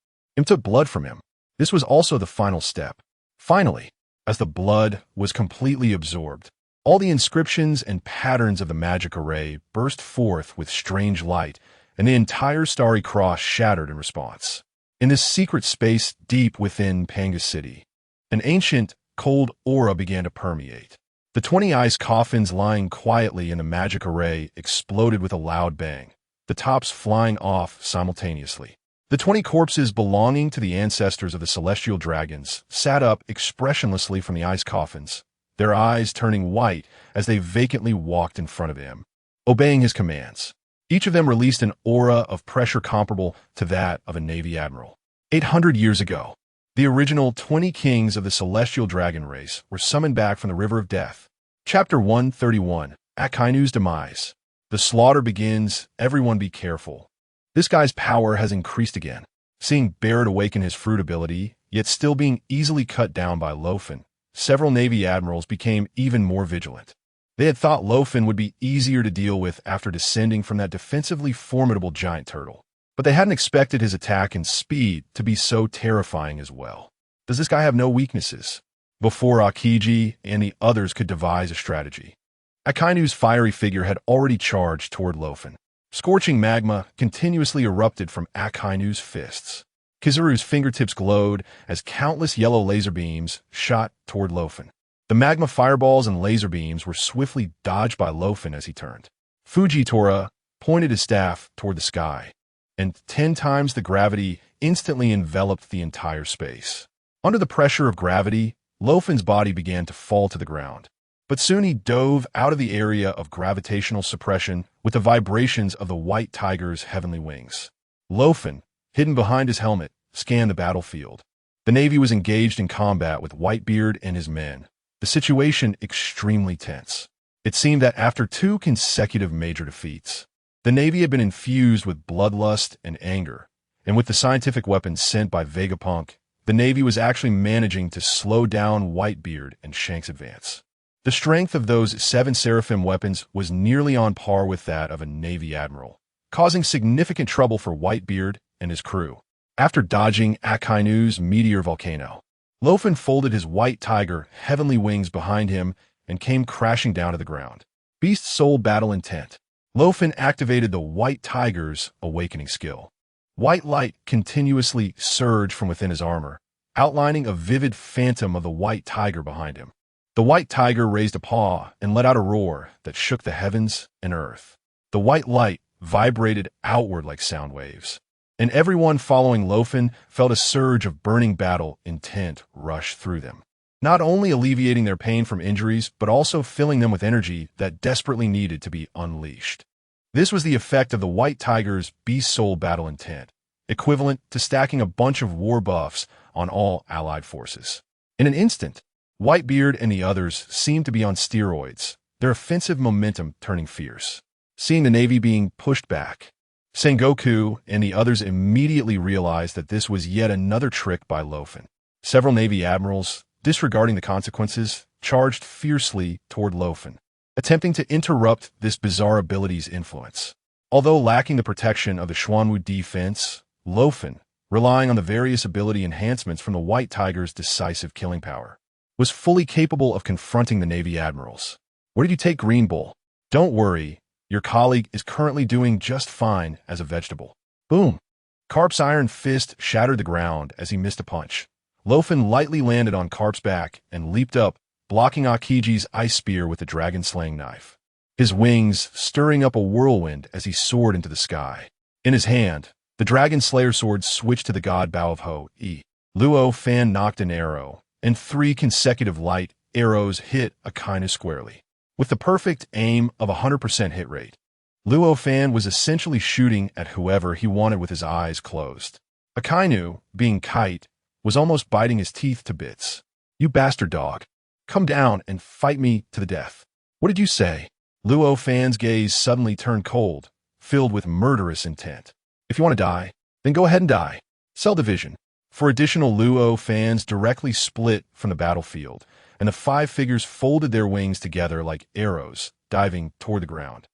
took blood from him. This was also the final step. Finally, as the blood was completely absorbed, all the inscriptions and patterns of the magic array burst forth with strange light, and the entire starry cross shattered in response. In this secret space deep within Panga City, an ancient, cold aura began to permeate. The 20 ice coffins lying quietly in the magic array exploded with a loud bang, the tops flying off simultaneously. The 20 corpses belonging to the ancestors of the celestial dragons sat up expressionlessly from the ice coffins, their eyes turning white as they vacantly walked in front of him, obeying his commands. Each of them released an aura of pressure comparable to that of a Navy admiral. 800 years ago, the original 20 kings of the celestial dragon race were summoned back from the River of Death. Chapter 131, Akainu's Demise. The slaughter begins, everyone be careful. This guy's power has increased again. Seeing Barrett awaken his fruit ability, yet still being easily cut down by Luo Fan, several Navy admirals became even more vigilant. They had thought Luo Fan would be easier to deal with after descending from that defensively formidable giant turtle, but they hadn't expected his attack and speed to be so terrifying as well. Does this guy have no weaknesses? Before Akiji and the others could devise a strategy, Akainu's fiery figure had already charged toward Luo Fan. Scorching magma continuously erupted from Akainu's fists. Kizaru's fingertips glowed as countless yellow laser beams shot toward Luo Fan. The magma fireballs and laser beams were swiftly dodged by Luo Fan as he turned. Fujitora pointed his staff toward the sky, and 10 times the gravity instantly enveloped the entire space. Under the pressure of gravity, Luo Fan's body began to fall to the ground. But soon he dove out of the area of gravitational suppression with the vibrations of the white tiger's heavenly wings. Luo Fan, hidden behind his helmet, scanned the battlefield. The Navy was engaged in combat with Whitebeard and his men, the situation extremely tense. It seemed that after 2 consecutive major defeats, the Navy had been infused with bloodlust and anger, and with the scientific weapons sent by Vegapunk, the Navy was actually managing to slow down Whitebeard and Shank's advance. The strength of those 7 Seraphim weapons was nearly on par with that of a Navy admiral, causing significant trouble for Whitebeard and his crew. After dodging Akainu's meteor volcano, Luo Fan folded his white tiger heavenly wings behind him and came crashing down to the ground. Beast Soul Battle Intent. Luo Fan activated the white tiger's awakening skill. White light continuously surged from within his armor, outlining a vivid phantom of the white tiger behind him. The white tiger raised a paw and let out a roar that shook the heavens and earth. The white light vibrated outward like sound waves, and everyone following Luo Fan felt a surge of burning battle intent rush through them, not only alleviating their pain from injuries, but also filling them with energy that desperately needed to be unleashed. This was the effect of the white tiger's beast soul battle intent, equivalent to stacking a bunch of war buffs on all allied forces. In an instant, Whitebeard and the others seemed to be on steroids, their offensive momentum turning fierce. Seeing the Navy being pushed back, Sengoku and the others immediately realized that this was yet another trick by Luo Fan. Several Navy admirals, disregarding the consequences, charged fiercely toward Luo Fan, attempting to interrupt this bizarre ability's influence. Although lacking the protection of the Xuanwu defense, Luo Fan, relying on the various ability enhancements from the White Tiger's decisive killing power, was fully capable of confronting the Navy admirals. Where did you take Green Bull? Don't worry, your colleague is currently doing just fine as a vegetable. Boom! Carp's iron fist shattered the ground as he missed a punch. Luo Fan lightly landed on Carp's back and leaped up, blocking Akiji's ice spear with the dragon-slaying knife, his wings stirring up a whirlwind as he soared into the sky. In his hand, the Dragon Slayer sword switched to the god Bow of Ho-E. Luo Fan knocked an arrow, and 3 consecutive light arrows hit Akainu squarely. With the perfect aim of 100% hit rate, Luo Fan was essentially shooting at whoever he wanted with his eyes closed. Akainu, being Kite, was almost biting his teeth to bits. "You bastard dog. Come down and fight me to the death." "What did you say?" Luo Fan's gaze suddenly turned cold, filled with murderous intent. "If you want to die, then go ahead and die." Cell division. 4 additional Luo Fans directly split from the battlefield, and the 5 figures folded their wings together like arrows, diving toward the ground.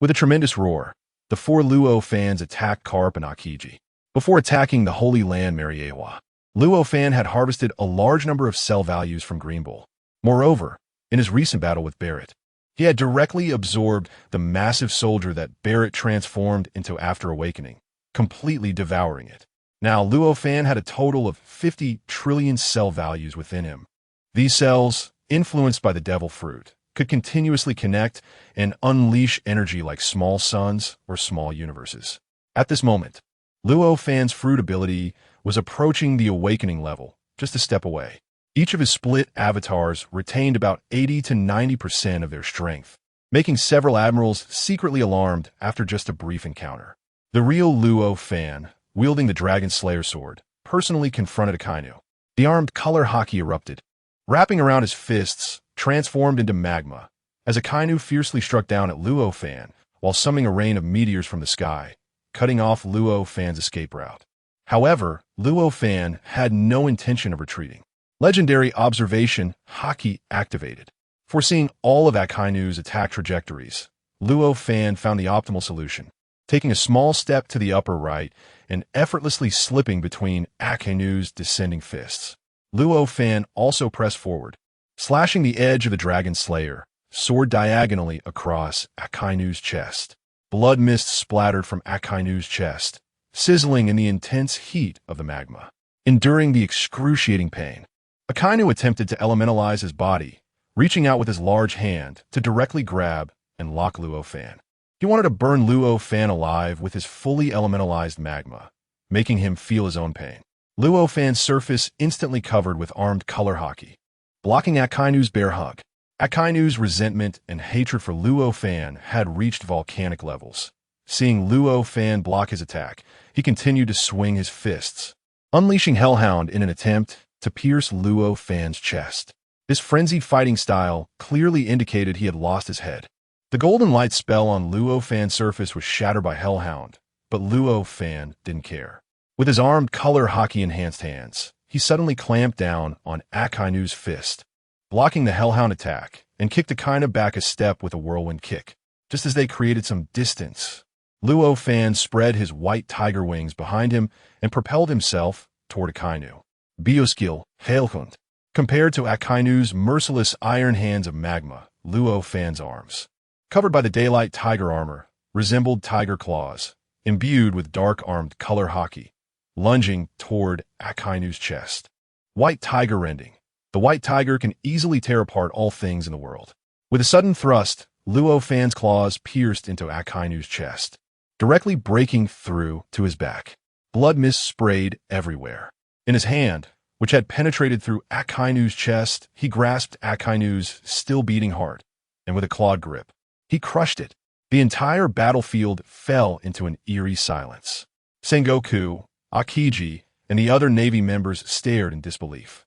With a tremendous roar, the 4 Luo Fans attacked Karp and Akiji. Before attacking the Holy Land Mariewa, Luo Fan had harvested a large number of cell values from Green Bull. Moreover, in his recent battle with Barrett, he had directly absorbed the massive soldier that Barrett transformed into after awakening, completely devouring it. Now, Luo Fan had a total of 50 trillion cell values within him. These cells, influenced by the devil fruit, could continuously connect and unleash energy like small suns or small universes. At this moment, Luo Fan's fruit ability was approaching the awakening level, just a step away. Each of his split avatars retained about 80 to 90% of their strength, making several admirals secretly alarmed after just a brief encounter. The real Luo Fan, wielding the Dragon Slayer sword, personally confronted Akainu. The armed color hockey erupted, wrapping around his fists, transformed into magma, as Akainu fiercely struck down at Luo Fan while summoning a rain of meteors from the sky, cutting off Luo Fan's escape route. However, Luo Fan had no intention of retreating. Legendary Observation Haki activated. Foreseeing all of Akainu's attack trajectories, Luo Fan found the optimal solution, taking a small step to the upper right and effortlessly slipping between Akainu's descending fists. Luo Fan also pressed forward, slashing the edge of the Dragon Slayer, sword diagonally across Akainu's chest. Blood mist splattered from Akainu's chest, sizzling in the intense heat of the magma. Enduring the excruciating pain, Akainu attempted to elementalize his body, reaching out with his large hand to directly grab and lock Luo Fan. He wanted to burn Luo Fan alive with his fully elementalized magma, making him feel his own pain. Luo Fan's surface instantly covered with armed color hockey, blocking Akainu's bear hug. Akainu's resentment and hatred for Luo Fan had reached volcanic levels. Seeing Luo Fan block his attack, he continued to swing his fists, unleashing Hellhound in an attempt to pierce Luo Fan's chest. His frenzied fighting style clearly indicated he had lost his head. The golden light spell on Luo Fan's surface was shattered by Hellhound, but Luo Fan didn't care. With his armed color hockey-enhanced hands, he suddenly clamped down on Akainu's fist, blocking the Hellhound attack, and kicked Akainu back a step with a whirlwind kick. Just as they created some distance, Luo Fan spread his white tiger wings behind him and propelled himself toward Akainu. Bioskill, Hellhound. Compared to Akainu's merciless iron hands of magma, Luo Fan's arms, covered by the daylight tiger armor, resembled tiger claws, imbued with dark armed color hockey, lunging toward Akainu's chest. White tiger rending. The white tiger can easily tear apart all things in the world. With a sudden thrust, Luo Fan's claws pierced into Akainu's chest, directly breaking through to his back. Blood mist sprayed everywhere. In his hand, which had penetrated through Akainu's chest, he grasped Akainu's still beating heart, and with a clawed grip, he crushed it. The entire battlefield fell into an eerie silence. Sengoku, Akiji, and the other Navy members stared in disbelief.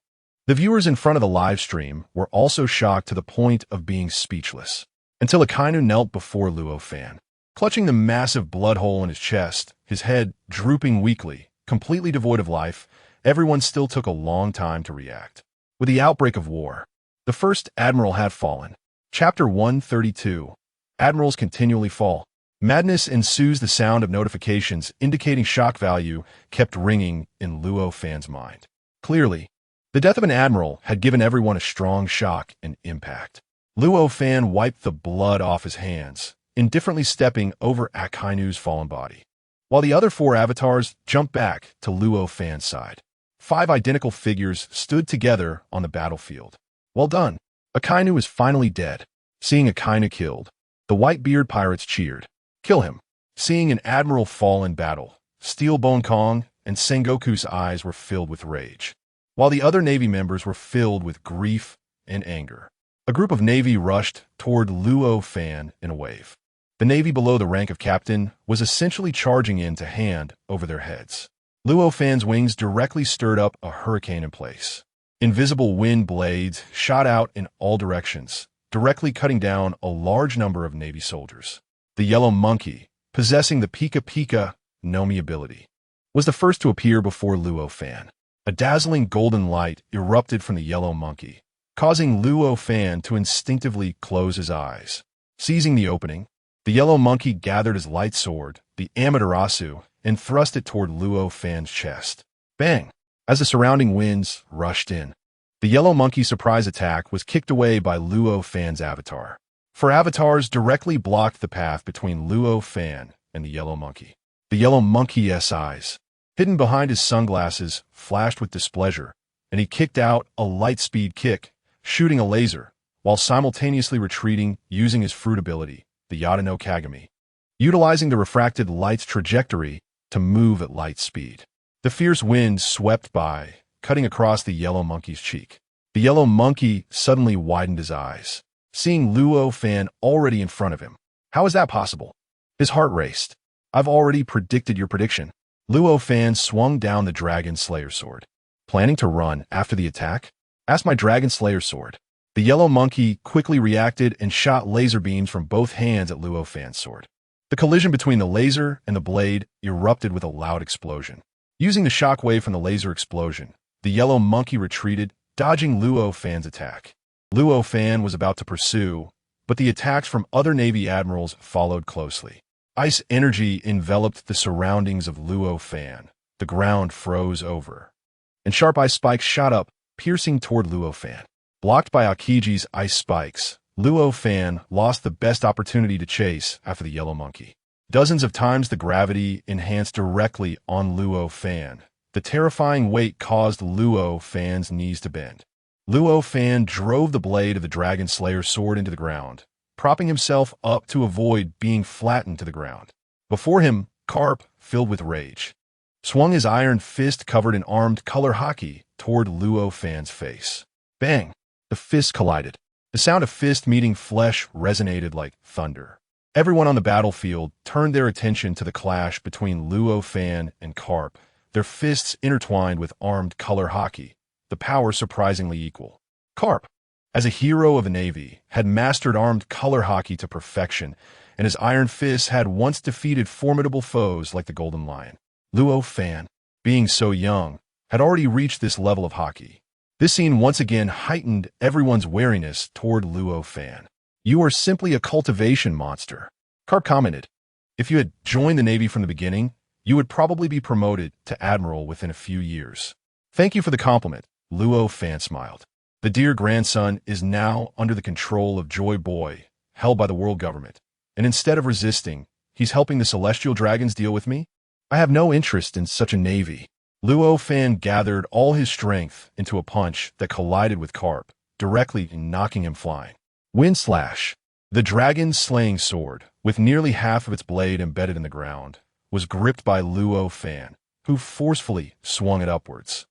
The viewers in front of the live stream were also shocked to the point of being speechless, until Akainu knelt before Luo Fan. Clutching the massive blood hole in his chest, his head drooping weakly, completely devoid of life, everyone still took a long time to react. With the outbreak of war, the first admiral had fallen. Chapter 132. Admirals continually fall. Madness ensues. The sound of notifications indicating shock value kept ringing in Luo Fan's mind. Clearly, the death of an admiral had given everyone a strong shock and impact. Luo Fan wiped the blood off his hands, indifferently stepping over Akainu's fallen body, while the other 4 avatars jumped back to Luo Fan's side. 5 identical figures stood together on the battlefield. Well done. Akainu is finally dead. Seeing Akainu killed, the Whitebeard pirates cheered. Kill him. Seeing an admiral fall in battle, Steelbone Kong and Sengoku's eyes were filled with rage, while the other Navy members were filled with grief and anger. A group of Navy rushed toward Luo Fan in a wave. The navy below the rank of captain was essentially charging in to hand over their heads. Luo Fan's wings directly stirred up a hurricane in place. Invisible wind blades shot out in all directions, directly cutting down a large number of navy soldiers. The yellow monkey, possessing the Pika Pika Nomi ability, was the first to appear before Luo Fan. A dazzling golden light erupted from the yellow monkey, causing Luo Fan to instinctively close his eyes. Seizing the opening, the yellow monkey gathered his light sword, the Amaterasu, and thrust it toward Luo Fan's chest. Bang! As the surrounding winds rushed in, the yellow monkey's surprise attack was kicked away by Luo Fan's avatar. Four avatars directly blocked the path between Luo Fan and the yellow monkey. The yellow monkey's eyes, hidden behind his sunglasses, flashed with displeasure, and he kicked out a light-speed kick, shooting a laser, while simultaneously retreating using his fruit ability, the Yada no Kagami, utilizing the refracted light's trajectory to move at light speed. The fierce wind swept by, cutting across the yellow monkey's cheek. The yellow monkey suddenly widened his eyes, seeing Luo Fan already in front of him. How is that possible? His heart raced. I've already predicted your prediction. Luo Fan swung down the Dragon Slayer sword. Planning to run after the attack? Ask my Dragon Slayer sword. The yellow monkey quickly reacted and shot laser beams from both hands at Luo Fan's sword. The collision between the laser and the blade erupted with a loud explosion. Using the shockwave from the laser explosion, the yellow monkey retreated, dodging Luo Fan's attack. Luo Fan was about to pursue, but the attacks from other Navy admirals followed closely. Ice energy enveloped the surroundings of Luo Fan. The ground froze over, and sharp ice spikes shot up, piercing toward Luo Fan. Blocked by Aokiji's ice spikes, Luo Fan lost the best opportunity to chase after the yellow monkey. Dozens of times the gravity enhanced directly on Luo Fan. The terrifying weight caused Luo Fan's knees to bend. Luo Fan drove the blade of the Dragon Slayer sword into the ground, propping himself up to avoid being flattened to the ground. Before him, Carp, filled with rage, swung his iron fist covered in armed color hockey toward Luo Fan's face. Bang! The fists collided. The sound of fist meeting flesh resonated like thunder. Everyone on the battlefield turned their attention to the clash between Luo Fan and Carp, their fists intertwined with armed color hockey, the power surprisingly equal. Carp, as a hero of the Navy, had mastered armed color hockey to perfection, and his iron fists had once defeated formidable foes like the Golden Lion. Luo Fan, being so young, had already reached this level of hockey. This scene once again heightened everyone's wariness toward Luo Fan. You are simply a cultivation monster. Carp commented. If you had joined the Navy from the beginning, you would probably be promoted to Admiral within a few years. Thank you for the compliment, Luo Fan smiled. The dear grandson is now under the control of Joy Boy, held by the world government, and instead of resisting, he's helping the celestial dragons deal with me? I have no interest in such a navy. Luo Fan gathered all his strength into a punch that collided with Carp, directly knocking him flying. Wind slash. The dragon's slaying sword, with nearly half of its blade embedded in the ground, was gripped by Luo Fan, who forcefully swung it upwards.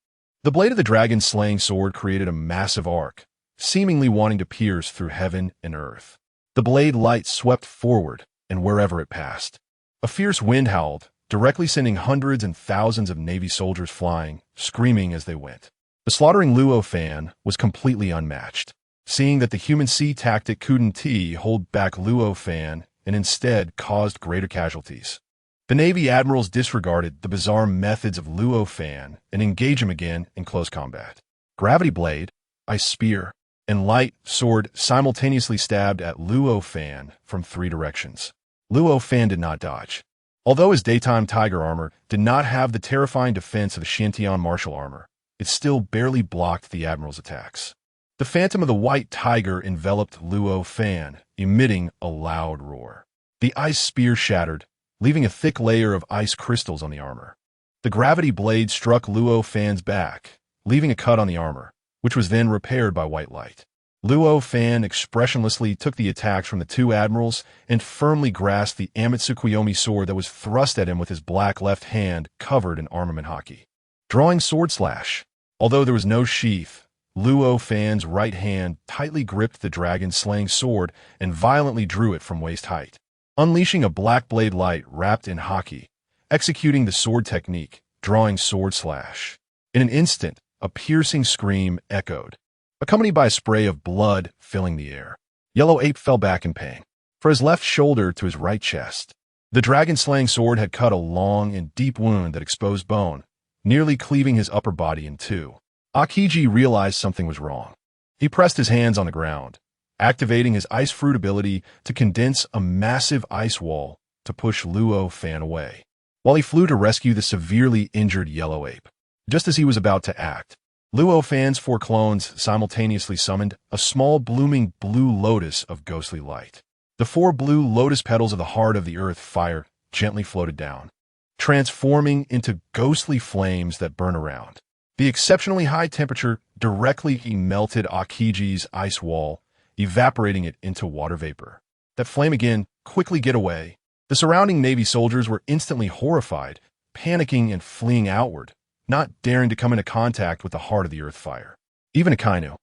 The blade of the dragon's slaying sword created a massive arc, seemingly wanting to pierce through heaven and earth. The blade light swept forward, and wherever it passed, a fierce wind howled, directly sending hundreds and thousands of Navy soldiers flying, screaming as they went. The slaughtering Luo Fan was completely unmatched. Seeing that the human sea tactic couldn't hold back Luo Fan and instead caused greater casualties. The Navy admirals disregarded the bizarre methods of Luo Fan and engaged him again in close combat. Gravity blade, ice spear, and light sword simultaneously stabbed at Luo Fan from three directions. Luo Fan did not dodge. Although his daytime tiger armor did not have the terrifying defense of the Shantian martial armor, it still barely blocked the admiral's attacks. The phantom of the white tiger enveloped Luo Fan, emitting a loud roar. The ice spear shattered, leaving a thick layer of ice crystals on the armor. The gravity blade struck Luo Fan's back, leaving a cut on the armor, which was then repaired by white light. Luo Fan expressionlessly took the attacks from the two admirals and firmly grasped the Amatsukuyomi sword that was thrust at him with his black left hand covered in armament hockey. Drawing sword slash. Although there was no sheath, Luo Fan's right hand tightly gripped the dragon-slaying sword and violently drew it from waist height. unleashing a black blade light wrapped in haki, executing the sword technique, drawing sword slash. In an instant, a piercing scream echoed, accompanied by a spray of blood filling the air. Yellow Ape fell back in pain, from his left shoulder to his right chest. The dragon-slaying sword had cut a long and deep wound that exposed bone, nearly cleaving his upper body in two. Akiji realized something was wrong. He pressed his hands on the ground, activating his ice fruit ability to condense a massive ice wall to push Luo Fan away, while he flew to rescue the severely injured Yellow Ape. Just as he was about to act, Luo Fan's 4 clones simultaneously summoned a small blooming blue lotus of ghostly light. The 4 blue lotus petals of the heart of the earth fire gently floated down, transforming into ghostly flames that burn around. The exceptionally high temperature directly melted Akiji's ice wall, evaporating it into water vapor. That flame again, quickly get away. The surrounding Navy soldiers were instantly horrified, panicking and fleeing outward, not daring to come into contact with the heart of the earth fire. Even Akainu,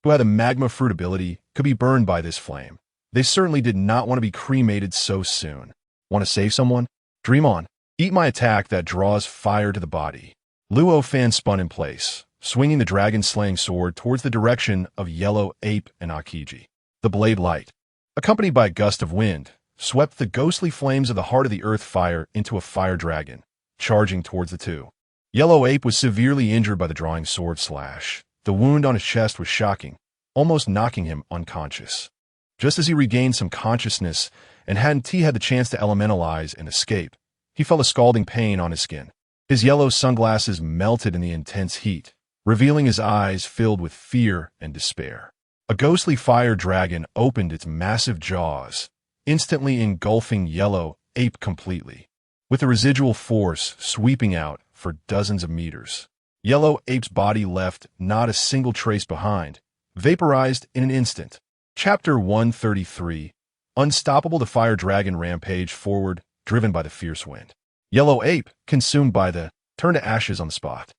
who had the magma fruit ability, could be burned by this flame. They certainly did not want to be cremated so soon. Want to save someone? Dream on. Eat my attack that draws fire to the body. Luo Fan spun in place, swinging the dragon-slaying sword towards the direction of Yellow Ape and Akiji. The blade light, accompanied by a gust of wind, swept the ghostly flames of the heart of the earth fire into a fire dragon, charging towards the two. Yellow Ape was severely injured by the drawing sword slash. The wound on his chest was shocking, almost knocking him unconscious. Just as he regained some consciousness and hadn't had the chance to elementalize and escape, he felt a scalding pain on his skin. His yellow sunglasses melted in the intense heat, revealing his eyes filled with fear and despair. A ghostly fire dragon opened its massive jaws, instantly engulfing Yellow Ape completely, with the residual force sweeping out for dozens of meters. Yellow Ape's body left not a single trace behind, vaporized in an instant. Chapter 133. Unstoppable, the fire dragon rampaged forward, driven by the fierce wind. Yellow Ape, consumed by the, turned to ashes on the spot.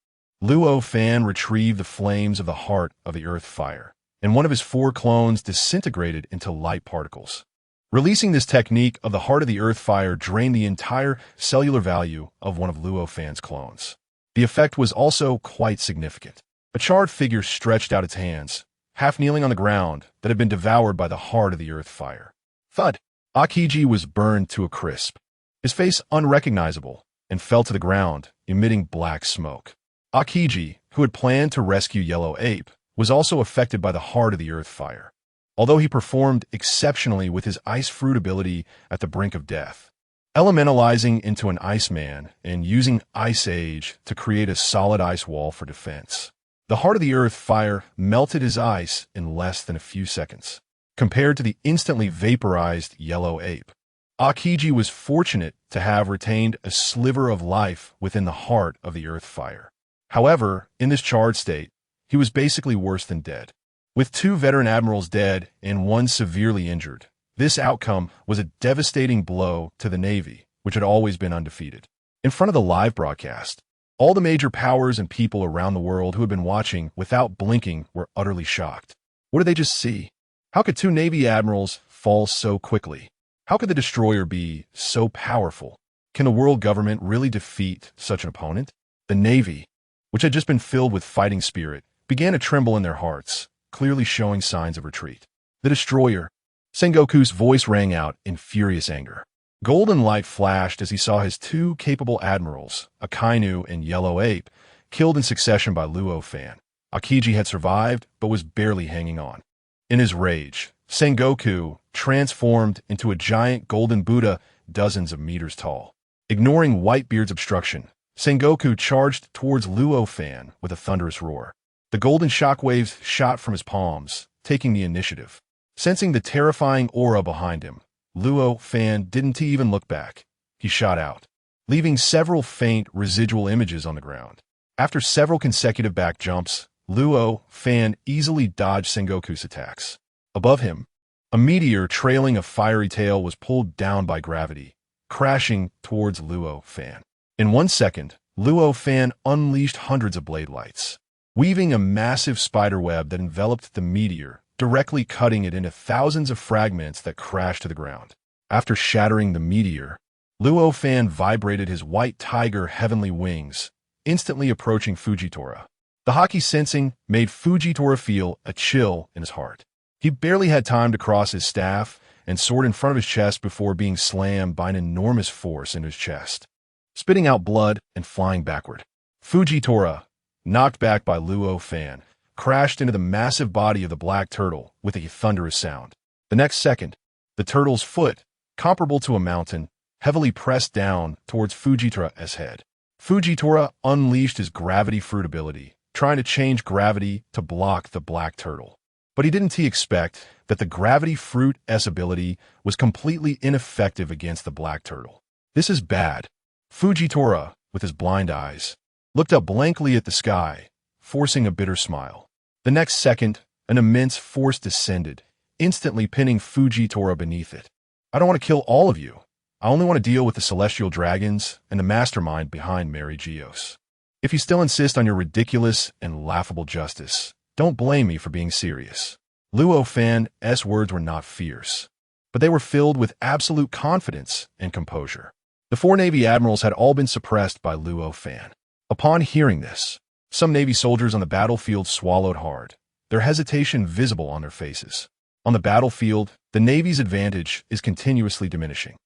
Luo Fan retrieved the flames of the heart of the earth fire, and one of his 4 clones disintegrated into light particles. Releasing this technique of the heart of the earth fire drained the entire cellular value of one of Luo Fan's clones. The effect was also quite significant. A charred figure stretched out its hands, half kneeling on the ground that had been devoured by the heart of the earth fire. Thud! Akiji was burned to a crisp, his face unrecognizable, and fell to the ground, emitting black smoke. Akiji, who had planned to rescue Yellow Ape, was also affected by the heart of the earth fire, although he performed exceptionally with his ice fruit ability at the brink of death, elementalizing into an Iceman and using Ice Age to create a solid ice wall for defense. The heart of the earth fire melted his ice in less than a few seconds, compared to the instantly vaporized Yellow Ape. Akiji was fortunate to have retained a sliver of life within the heart of the earth fire. However, in this charred state, he was basically worse than dead. With 2 veteran admirals dead and 1 severely injured, this outcome was a devastating blow to the Navy, which had always been undefeated. In front of the live broadcast, all the major powers and people around the world who had been watching without blinking were utterly shocked. What did they just see? How could 2 Navy admirals fall so quickly? How could the destroyer be so powerful? Can the world government really defeat such an opponent? The Navy, which had just been filled with fighting spirit, began to tremble in their hearts, clearly showing signs of retreat. The destroyer, Sengoku's voice rang out in furious anger. Golden light flashed as he saw his 2 capable admirals, Akainu and Yellow Ape, killed in succession by Luo Fan. Akiji had survived, but was barely hanging on. In his rage, Sengoku transformed into a giant golden Buddha dozens of meters tall. Ignoring Whitebeard's obstruction, Sengoku charged towards Luo Fan with a thunderous roar. The golden shockwaves shot from his palms, taking the initiative. Sensing the terrifying aura behind him, Luo Fan didn't even look back. He shot out, leaving several faint residual images on the ground. After several consecutive back jumps, Luo Fan easily dodged Sengoku's attacks. Above him, a meteor trailing a fiery tail was pulled down by gravity, crashing towards Luo Fan. In 1 second, Luo Fan unleashed hundreds of blade lights, weaving a massive spider web that enveloped the meteor, directly cutting it into thousands of fragments that crashed to the ground. After shattering the meteor, Luo Fan vibrated his white tiger heavenly wings, instantly approaching Fujitora. The haki sensing made Fujitora feel a chill in his heart. He barely had time to cross his staff and sword in front of his chest before being slammed by an enormous force into his chest, spitting out blood and flying backward. Fujitora, knocked back by Luo Fan, crashed into the massive body of the black turtle with a thunderous sound. The next second, the turtle's foot, comparable to a mountain, heavily pressed down towards Fujitora's head. Fujitora unleashed his gravity fruit ability, trying to change gravity to block the black turtle. But didn't he expect that the gravity fruit's ability was completely ineffective against the black turtle? This is bad. Fujitora, with his blind eyes, looked up blankly at the sky, forcing a bitter smile. The next second, an immense force descended, instantly pinning Fujitora beneath it. I don't want to kill all of you. I only want to deal with the celestial dragons and the mastermind behind Mary Geos. If you still insist on your ridiculous and laughable justice, don't blame me for being serious. Luo Fan's words were not fierce, but they were filled with absolute confidence and composure. The 4 Navy admirals had all been suppressed by Luo Fan. Upon hearing this, some Navy soldiers on the battlefield swallowed hard, their hesitation visible on their faces. On the battlefield, the Navy's advantage is continuously diminishing.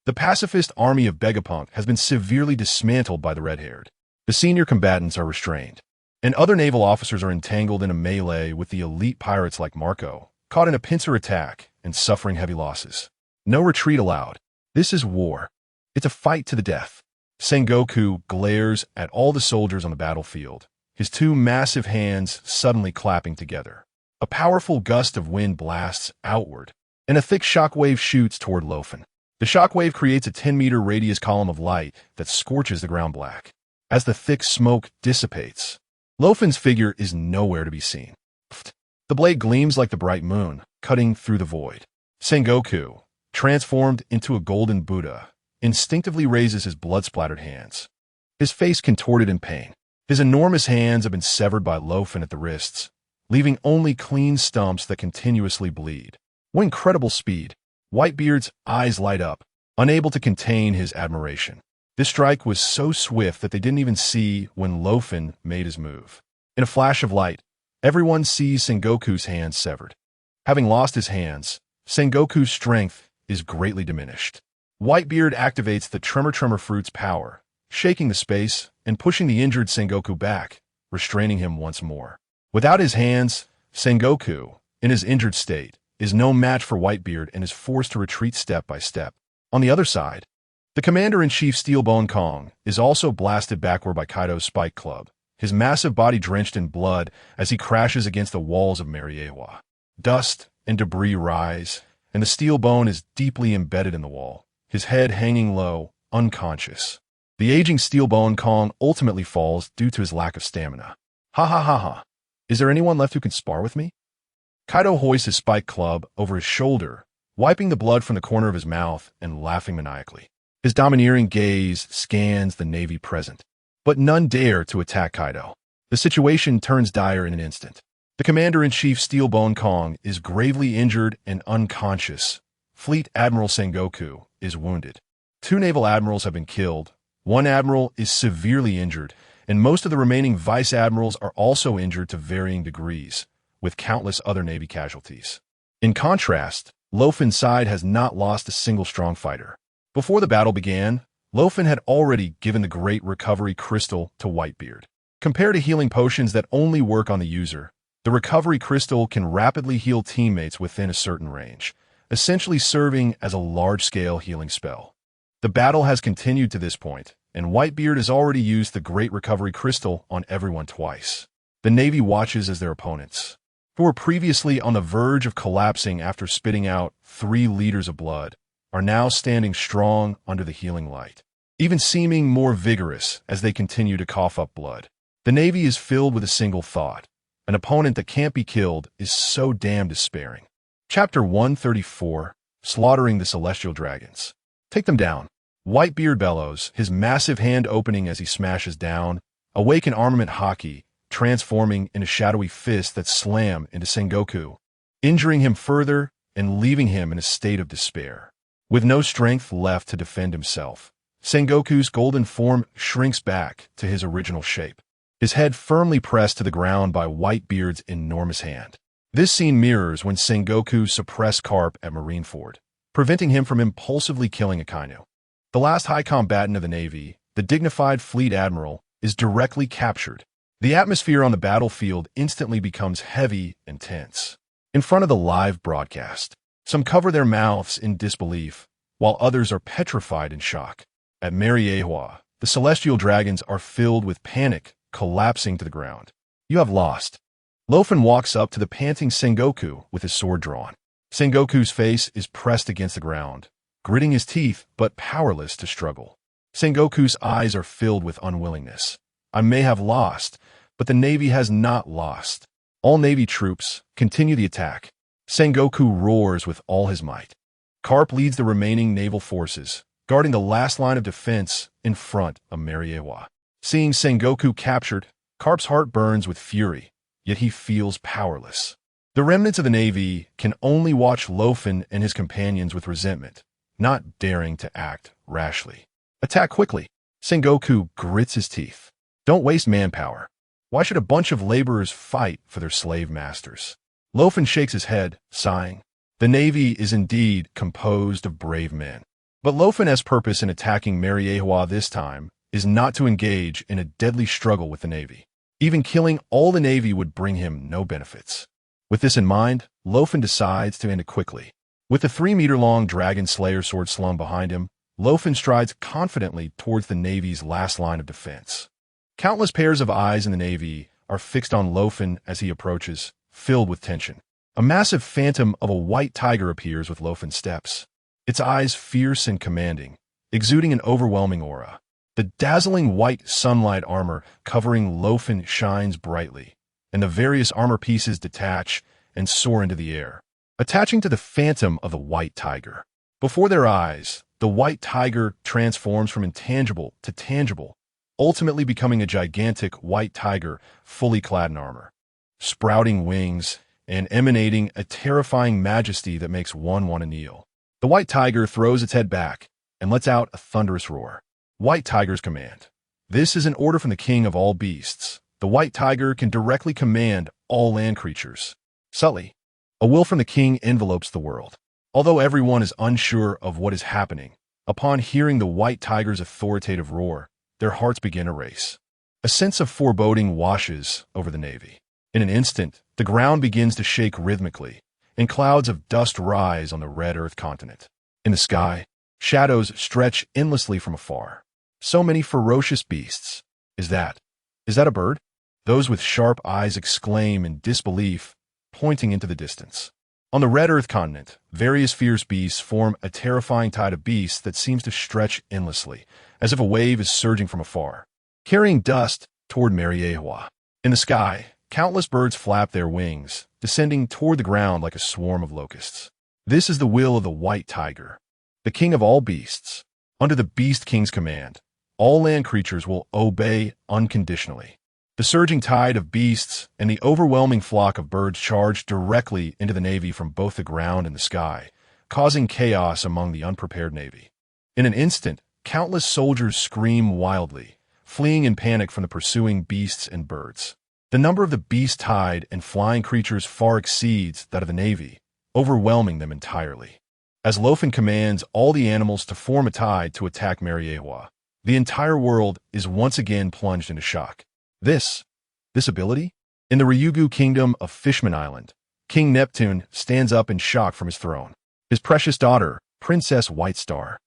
The pacifist army of Vegapunk has been severely dismantled by the red-haired. The senior combatants are restrained, and other naval officers are entangled in a melee with the elite pirates like Marco, caught in a pincer attack and suffering heavy losses. No retreat allowed. This is war. It's a fight to the death. Sengoku glares at all the soldiers on the battlefield, his 2 massive hands suddenly clapping together. A powerful gust of wind blasts outward, and a thick shockwave shoots toward Luo Fan. The shockwave creates a 10-meter radius column of light that scorches the ground black. As the thick smoke dissipates, Luo Fan's figure is nowhere to be seen. The blade gleams like the bright moon, cutting through the void. Sengoku, transformed into a golden Buddha, instinctively raises his blood-splattered hands, his face contorted in pain. His enormous hands have been severed by Luo Fan at the wrists, leaving only clean stumps that continuously bleed. What incredible speed! Whitebeard's eyes light up, unable to contain his admiration. This strike was so swift that they didn't even see when Luo Fan made his move. In a flash of light, everyone sees Sengoku's hands severed. Having lost his hands, Sengoku's strength is greatly diminished. Whitebeard activates the Tremor Fruit's power, shaking the space and pushing the injured Sengoku back, restraining him once more. Without his hands, Sengoku, in his injured state, is no match for Whitebeard and is forced to retreat step by step. On the other side, the Commander-in-Chief Steelbone Kong is also blasted backward by Kaido's Spike Club, his massive body drenched in blood as he crashes against the walls of Mariewa. Dust and debris rise, and the steel bone is deeply embedded in the wall, his head hanging low, unconscious. The aging Steelbone Kong ultimately falls due to his lack of stamina. Ha ha ha ha. Is there anyone left who can spar with me? Kaido hoists his spike club over his shoulder, wiping the blood from the corner of his mouth and laughing maniacally. His domineering gaze scans the Navy present, but none dare to attack Kaido. The situation turns dire in an instant. The Commander-in-Chief Steelbone Kong is gravely injured and unconscious. Fleet Admiral Sengoku is wounded. 2 naval admirals have been killed, 1 admiral is severely injured, and most of the remaining vice admirals are also injured to varying degrees, with countless other Navy casualties. In contrast, Luo Fan's side has not lost a single strong fighter. Before the battle began, Luo Fan had already given the Great Recovery Crystal to Whitebeard. Compared to healing potions that only work on the user, the Recovery Crystal can rapidly heal teammates within a certain range, essentially serving as a large-scale healing spell. The battle has continued to this point, and Whitebeard has already used the Great Recovery Crystal on everyone twice. The Navy watches as their opponents, who were previously on the verge of collapsing after spitting out 3 liters of blood, are now standing strong under the healing light, even seeming more vigorous as they continue to cough up blood. The Navy is filled with a single thought. An opponent that can't be killed is so damn despairing. Chapter 134, Slaughtering the Celestial Dragons. Take them down. Whitebeard bellows, his massive hand opening as he smashes down, awaken armament haki, transforming into shadowy fists that slam into Sengoku, injuring him further and leaving him in a state of despair. With no strength left to defend himself, Sengoku's golden form shrinks back to his original shape, his head firmly pressed to the ground by Whitebeard's enormous hand. This scene mirrors when Sengoku suppressed Carp at Marineford, preventing him from impulsively killing Akainu. The last high combatant of the Navy, the dignified fleet admiral, is directly captured. The atmosphere on the battlefield instantly becomes heavy and tense. In front of the live broadcast, some cover their mouths in disbelief, while others are petrified in shock. At Mariewa, the celestial dragons are filled with panic, collapsing to the ground. You have lost. Luo Fan walks up to the panting Sengoku with his sword drawn. Sengoku's face is pressed against the ground, gritting his teeth but powerless to struggle. Sengoku's eyes are filled with unwillingness. I may have lost, but the Navy has not lost. All Navy troops continue the attack. Sengoku roars with all his might. Carp leads the remaining naval forces, guarding the last line of defense in front of Mariewa. Seeing Sengoku captured, Carp's heart burns with fury, yet he feels powerless. The remnants of the Navy can only watch Luo Fan and his companions with resentment, not daring to act rashly. Attack quickly. Sengoku grits his teeth. Don't waste manpower. Why should a bunch of laborers fight for their slave masters? Luo Fan shakes his head, sighing. The Navy is indeed composed of brave men. But Luo Fan has purpose in attacking Mariewa this time is not to engage in a deadly struggle with the Navy. Even killing all the Navy would bring him no benefits. With this in mind, Luo Fan decides to end it quickly. With the 3-meter-long Dragon Slayer sword slung behind him, Luo Fan strides confidently towards the Navy's last line of defense. Countless pairs of eyes in the Navy are fixed on Luo Fan as he approaches, filled with tension. A massive phantom of a white tiger appears with Luo Fan's steps, its eyes fierce and commanding, exuding an overwhelming aura. The dazzling white sunlight armor covering Luo Fan shines brightly, and the various armor pieces detach and soar into the air, attaching to the phantom of the white tiger. Before their eyes, the white tiger transforms from intangible to tangible, ultimately becoming a gigantic white tiger fully clad in armor, sprouting wings and emanating a terrifying majesty that makes one want to kneel. The white tiger throws its head back and lets out a thunderous roar. White Tiger's command. This is an order from the king of all beasts. The white tiger can directly command all land creatures. Subtly, a will from the king envelopes the world. Although everyone is unsure of what is happening, upon hearing the white tiger's authoritative roar, their hearts begin to race. A sense of foreboding washes over the Navy. In an instant, the ground begins to shake rhythmically, and clouds of dust rise on the red Earth continent. In the sky, shadows stretch endlessly from afar. So many ferocious beasts. Is that a bird? Those with sharp eyes exclaim in disbelief, pointing into the distance. On the red Earth continent, various fierce beasts form a terrifying tide of beasts that seems to stretch endlessly, as if a wave is surging from afar, carrying dust toward Mariewa. In the sky, countless birds flap their wings, descending toward the ground like a swarm of locusts. This is the will of the white tiger, the king of all beasts. Under the Beast King's command, all land creatures will obey unconditionally. The surging tide of beasts and the overwhelming flock of birds charge directly into the Navy from both the ground and the sky, causing chaos among the unprepared Navy. In an instant, countless soldiers scream wildly, fleeing in panic from the pursuing beasts and birds. The number of the beast tide and flying creatures far exceeds that of the Navy, overwhelming them entirely. As Luo Fan commands all the animals to form a tide to attack Mariewa, the entire world is once again plunged into shock. This ability? In the Ryugu kingdom of Fishman Island, King Neptune stands up in shock from his throne. His precious daughter, Princess White Star,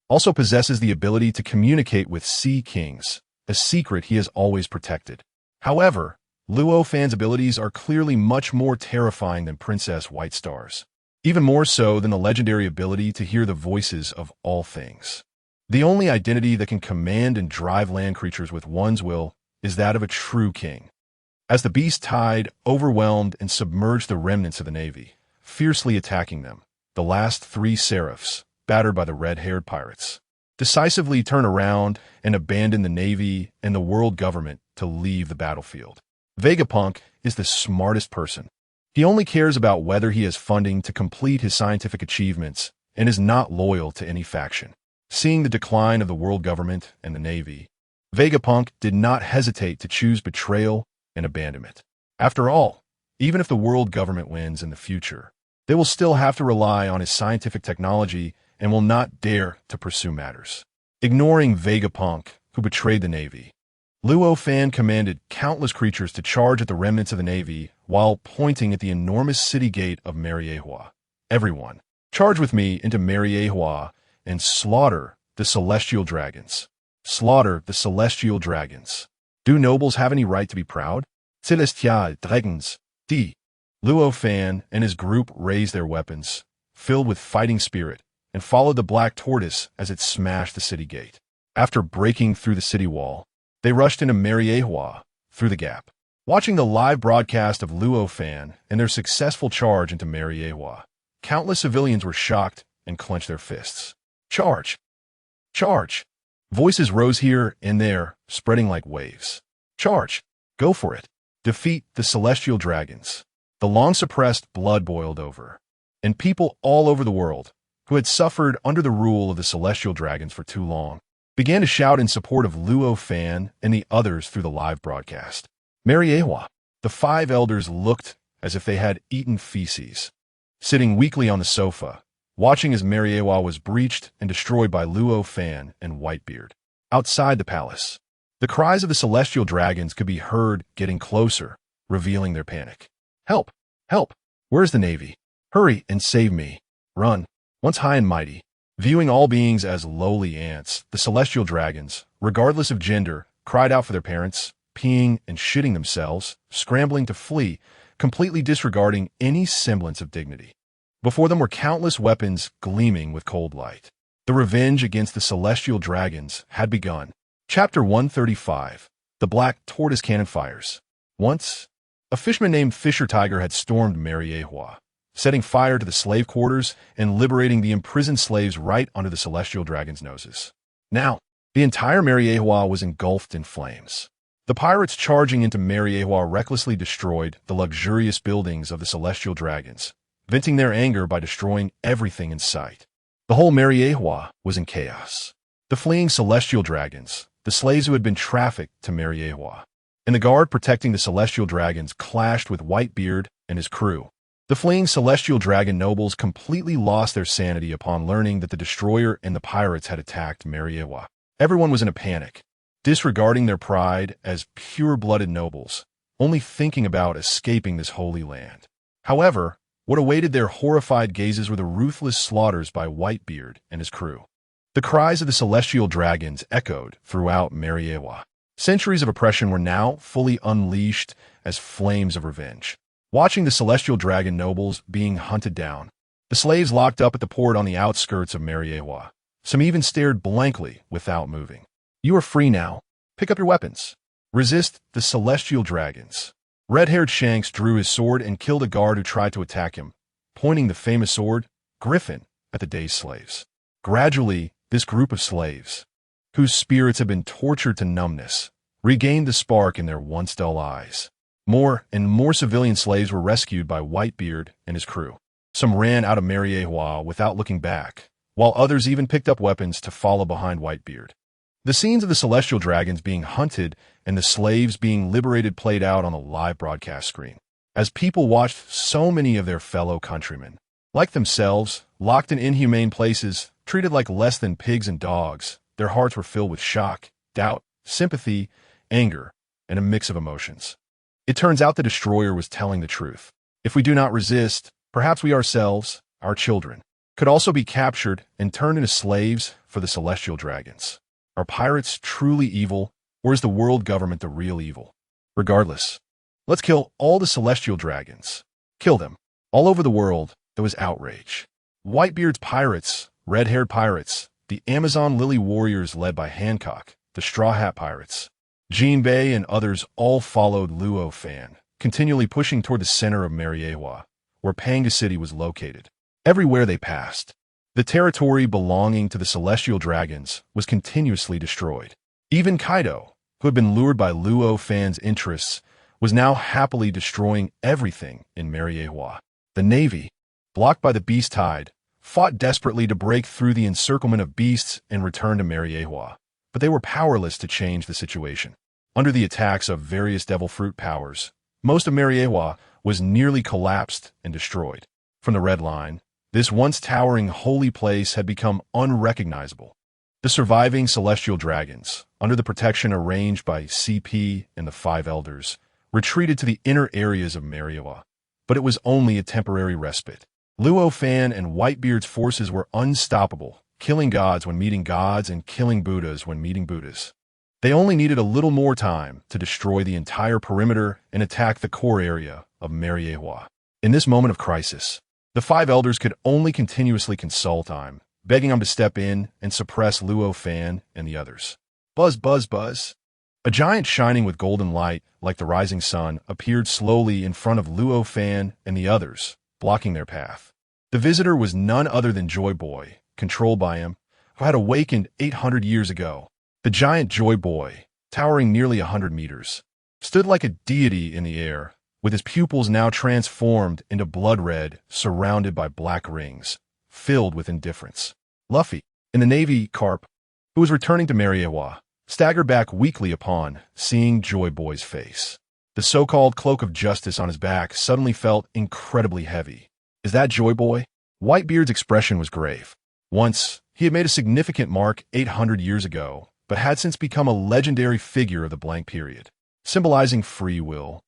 also possesses the ability to communicate with sea kings, a secret he has always protected. However, Luo Fan's abilities are clearly much more terrifying than Princess White Star's, even more so than the legendary ability to hear the voices of all things. The only identity that can command and drive land creatures with one's will is that of a true king. As the beast tide overwhelmed and submerged the remnants of the Navy, fiercely attacking them, the last 3 seraphs, battered by the red-haired pirates, decisively turn around and abandon the Navy and the world government to leave the battlefield. Vegapunk is the smartest person. He only cares about whether he has funding to complete his scientific achievements and is not loyal to any faction. Seeing the decline of the world government and the Navy, Vegapunk did not hesitate to choose betrayal and abandonment. After all, even if the world government wins in the future, they will still have to rely on his scientific technology and will not dare to pursue matters. Ignoring Vegapunk, who betrayed the Navy, Luo Fan commanded countless creatures to charge at the remnants of the Navy while pointing at the enormous city gate of Mariehua. Everyone, charge with me into Mariehua and slaughter the celestial dragons. Slaughter the celestial dragons. Do nobles have any right to be proud? Celestial dragons. D. Luo Fan and his group raised their weapons, filled with fighting spirit, and followed the black tortoise as it smashed the city gate. After breaking through the city wall, they rushed into Mariehua through the gap. Watching the live broadcast of Luo Fan and their successful charge into Mariehua, countless civilians were shocked and clenched their fists. Charge! Charge! Voices rose here and there, spreading like waves. Charge! Go for it! Defeat the celestial dragons. The long-suppressed blood boiled over, and people all over the world, who had suffered under the rule of the celestial dragons for too long, began to shout in support of Luo Fan and the others through the live broadcast. Mariehua, the 5 elders looked as if they had eaten feces, sitting weakly on the sofa, watching as Mariehua was breached and destroyed by Luo Fan and Whitebeard. Outside the palace, the cries of the celestial dragons could be heard getting closer, revealing their panic. Help! Help! Where's the Navy? Hurry and save me. Run. Once high and mighty, viewing all beings as lowly ants, the celestial dragons, regardless of gender, cried out for their parents, peeing and shitting themselves, scrambling to flee, completely disregarding any semblance of dignity. Before them were countless weapons gleaming with cold light. The revenge against the celestial dragons had begun. Chapter 135. The Black Tortoise Cannon Fires. Once, a fisherman named Fisher Tiger had stormed Mariehua, setting fire to the slave quarters and liberating the imprisoned slaves right under the celestial dragons' noses. Now, the entire Mariehua was engulfed in flames. The pirates charging into Mariehua recklessly destroyed the luxurious buildings of the celestial dragons, venting their anger by destroying everything in sight. The whole Mariehua was in chaos. The fleeing celestial dragons, the slaves who had been trafficked to Mariehua, and the guard protecting the celestial dragons clashed with Whitebeard and his crew. The fleeing celestial dragon nobles completely lost their sanity upon learning that the destroyer and the pirates had attacked Mariehua. Everyone was in a panic, disregarding their pride as pure-blooded nobles, only thinking about escaping this holy land. However, what awaited their horrified gazes were the ruthless slaughters by Whitebeard and his crew. The cries of the celestial dragons echoed throughout Mariehua. Centuries of oppression were now fully unleashed as flames of revenge. Watching the celestial dragon nobles being hunted down, the slaves locked up at the port on the outskirts of Mariehua. Some even stared blankly without moving. You are free now. Pick up your weapons. Resist the celestial dragons. Red-haired Shanks drew his sword and killed a guard who tried to attack him, pointing the famous sword, Griffin, at the dazed slaves. Gradually, this group of slaves, whose spirits had been tortured to numbness, regained the spark in their once dull eyes. More and more civilian slaves were rescued by Whitebeard and his crew. Some ran out of Mariehua without looking back, while others even picked up weapons to follow behind Whitebeard. The scenes of the celestial dragons being hunted and the slaves being liberated played out on the live broadcast screen. As people watched so many of their fellow countrymen, like themselves, locked in inhumane places, treated like less than pigs and dogs, their hearts were filled with shock, doubt, sympathy, anger, and a mix of emotions. It turns out the destroyer was telling the truth. If we do not resist, perhaps we ourselves, our children, could also be captured and turned into slaves for the celestial dragons. Are pirates truly evil, or is the world government the real evil? Regardless, let's kill all the celestial dragons. Kill them. All over the world, there was outrage. Whitebeard's pirates, red-haired pirates, the Amazon Lily warriors led by Hancock, the Straw Hat pirates, Jinbei and others all followed Luo Fan, continually pushing toward the center of Mariehua, where Panga City was located. Everywhere they passed, the territory belonging to the celestial dragons was continuously destroyed. Even Kaido, who had been lured by Luo Fan's interests, was now happily destroying everything in Mariehua. The Navy, blocked by the beast tide, fought desperately to break through the encirclement of beasts and return to Mariewa. But they were powerless to change the situation. Under the attacks of various devil fruit powers, most of Mariewa was nearly collapsed and destroyed. From the Red Line, this once towering holy place had become unrecognizable. The surviving celestial dragons, under the protection arranged by CP and the Five Elders, retreated to the inner areas of Mariewa. But it was only a temporary respite. Luo Fan and Whitebeard's forces were unstoppable, killing gods when meeting gods and killing Buddhas when meeting Buddhas. They only needed a little more time to destroy the entire perimeter and attack the core area of Mariewa. In this moment of crisis, the Five Elders could only continuously consult him, begging him to step in and suppress Luo Fan and the others. Buzz, buzz, buzz. A giant shining with golden light, like the rising sun, appeared slowly in front of Luo Fan and the others, blocking their path. The visitor was none other than Joy Boy, controlled by him, who had awakened 800 years ago. The giant Joy Boy, towering nearly 100 meters, stood like a deity in the air, with his pupils now transformed into blood red, surrounded by black rings, filled with indifference. Luffy, in the Navy Carp, who was returning to Mariewa, staggered back weakly upon seeing Joy Boy's face. The so-called cloak of justice on his back suddenly felt incredibly heavy. Is that Joy Boy? Whitebeard's expression was grave. Once, he had made a significant mark 800 years ago, but had since become a legendary figure of the blank period, symbolizing free will.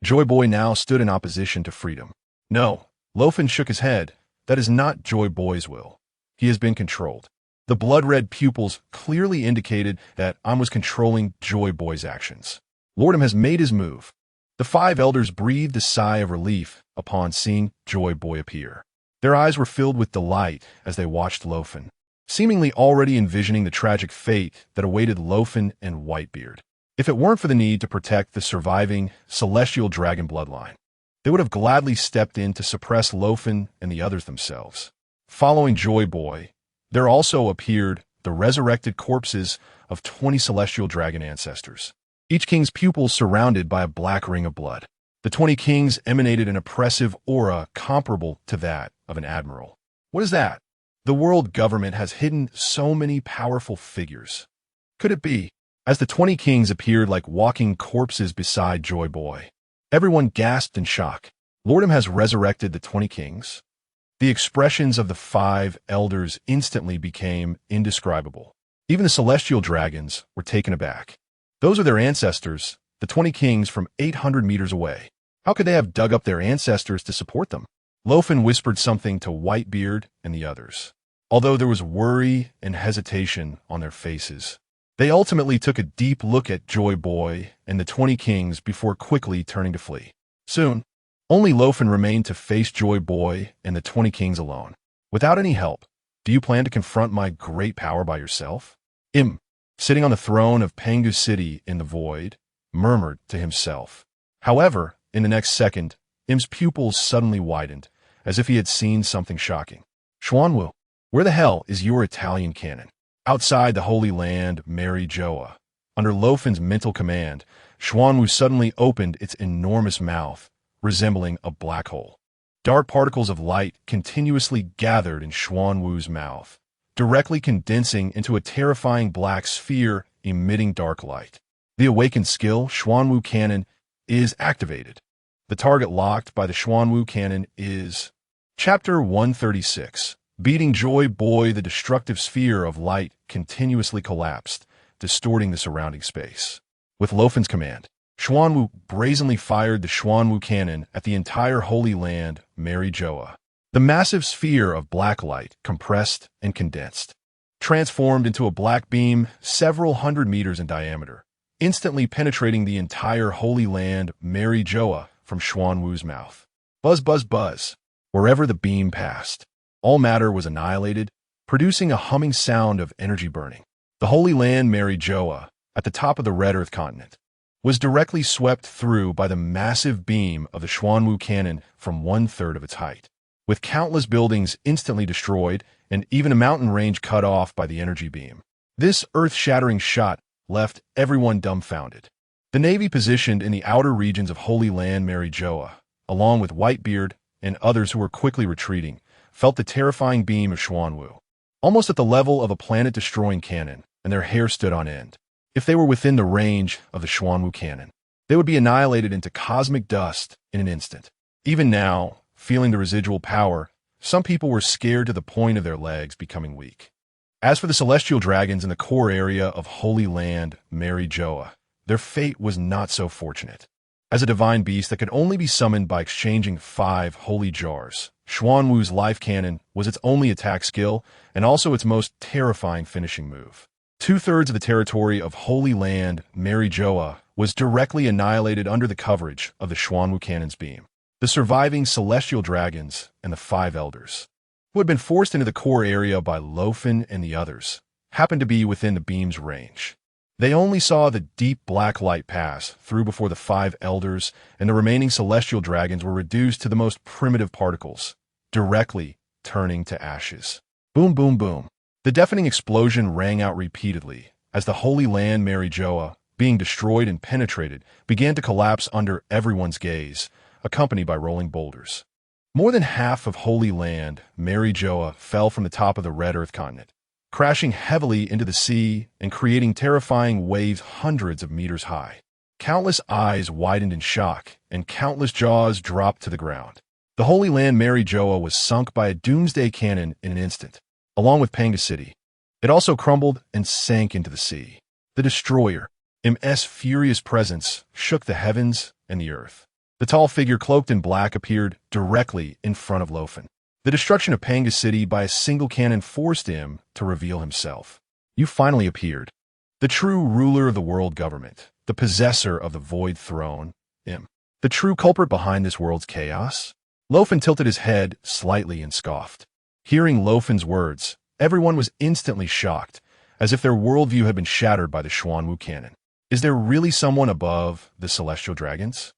Joy Boy now stood in opposition to freedom. No, Luo shook his head. That is not Joy Boy's will. He has been controlled. The blood-red pupils clearly indicated that I was controlling Joy Boy's actions. Lordum has made his move. The Five Elders breathed a sigh of relief upon seeing Joy Boy appear. Their eyes were filled with delight as they watched Luo, seemingly already envisioning the tragic fate that awaited Luo and Whitebeard. If it weren't for the need to protect the surviving celestial dragon bloodline, they would have gladly stepped in to suppress Luo and the others themselves. Following Joy Boy, there also appeared the resurrected corpses of 20 celestial dragon ancestors, each king's pupils surrounded by a black ring of blood. The 20 kings emanated an oppressive aura comparable to that of an admiral. What is that? The world government has hidden so many powerful figures. Could it be? As the 20 kings appeared like walking corpses beside Joy Boy, everyone gasped in shock. Lordum has resurrected the 20 kings? The expressions of the Five Elders instantly became indescribable. Even the celestial dragons were taken aback. Those are their ancestors, the 20 kings from 800 meters away. How could they have dug up their ancestors to support them? Luo whispered something to Whitebeard and the others. Although there was worry and hesitation on their faces, they ultimately took a deep look at Joy Boy and the 20 kings before quickly turning to flee. Soon, only Luo remained to face Joy Boy and the 20 kings alone. Without any help, do you plan to confront my great power by yourself? Sitting on the throne of Pangu City in the void, murmured to himself. However, in the next second, Im's pupils suddenly widened, as if he had seen something shocking. Xuanwu, where the hell is your Italian cannon? Outside the Holy Land, Mariewa, under Luo's mental command, Xuanwu suddenly opened its enormous mouth, resembling a black hole. Dark particles of light continuously gathered in Xuanwu's mouth, directly condensing into a terrifying black sphere emitting dark light. The awakened skill, Xuanwu Cannon, is activated. The target locked by the Xuanwu Cannon is... Chapter 136. Beating Joy Boy. The destructive sphere of light continuously collapsed, distorting the surrounding space. With Luo's command, Xuanwu brazenly fired the Xuanwu Cannon at the entire Holy Land, Mariewa. The massive sphere of black light compressed and condensed, transformed into a black beam several hundred meters in diameter, instantly penetrating the entire Holy Land, Mariewa, from Xuanwu's mouth. Buzz, buzz, buzz. Wherever the beam passed, all matter was annihilated, producing a humming sound of energy burning. The Holy Land, Mariewa, at the top of the Red Earth continent, was directly swept through by the massive beam of the Xuanwu Cannon from 1/3 of its height, with countless buildings instantly destroyed and even a mountain range cut off by the energy beam. This earth-shattering shot left everyone dumbfounded. The Navy positioned in the outer regions of Holy Land, Mariewa, along with Whitebeard and others who were quickly retreating, felt the terrifying beam of Xuanwu, almost at the level of a planet-destroying cannon, and their hair stood on end. If they were within the range of the Xuanwu cannon, they would be annihilated into cosmic dust in an instant. Even now, feeling the residual power, some people were scared to the point of their legs becoming weak. As for the celestial dragons in the core area of Holy Land, Mary Joa, their fate was not so fortunate. As a divine beast that could only be summoned by exchanging 5 holy jars, Xuanwu's life cannon was its only attack skill and also its most terrifying finishing move. 2/3 of the territory of Holy Land, Mary Joa, was directly annihilated under the coverage of the Xuanwu cannon's beam. The surviving celestial dragons and the 5 elders, who had been forced into the core area by Luo Fan and the others, happened to be within the beam's range. They only saw the deep black light pass through before the 5 elders and the remaining celestial dragons were reduced to the most primitive particles, directly turning to ashes. Boom, boom, boom. The deafening explosion rang out repeatedly as the Holy Land Mary Joa, being destroyed and penetrated, began to collapse under everyone's gaze, accompanied by rolling boulders. More than half of Holy Land Mary Joa fell from the top of the Red Earth continent, crashing heavily into the sea and creating terrifying waves hundreds of meters high. Countless eyes widened in shock, and countless jaws dropped to the ground. The Holy Land Mary Joa was sunk by a doomsday cannon in an instant, along with Panga City. It also crumbled and sank into the sea. The destroyer, MS' furious presence, shook the heavens and the earth. The tall figure cloaked in black appeared directly in front of Luo Fan. The destruction of Panga City by a single cannon forced him to reveal himself. You finally appeared. The true ruler of the world government, the possessor of the void throne, the true culprit behind this world's chaos. Luo Fan tilted his head slightly and scoffed. Hearing Luo Fan's words, everyone was instantly shocked, as if their worldview had been shattered by the Xuanwu cannon. Is there really someone above the celestial dragons?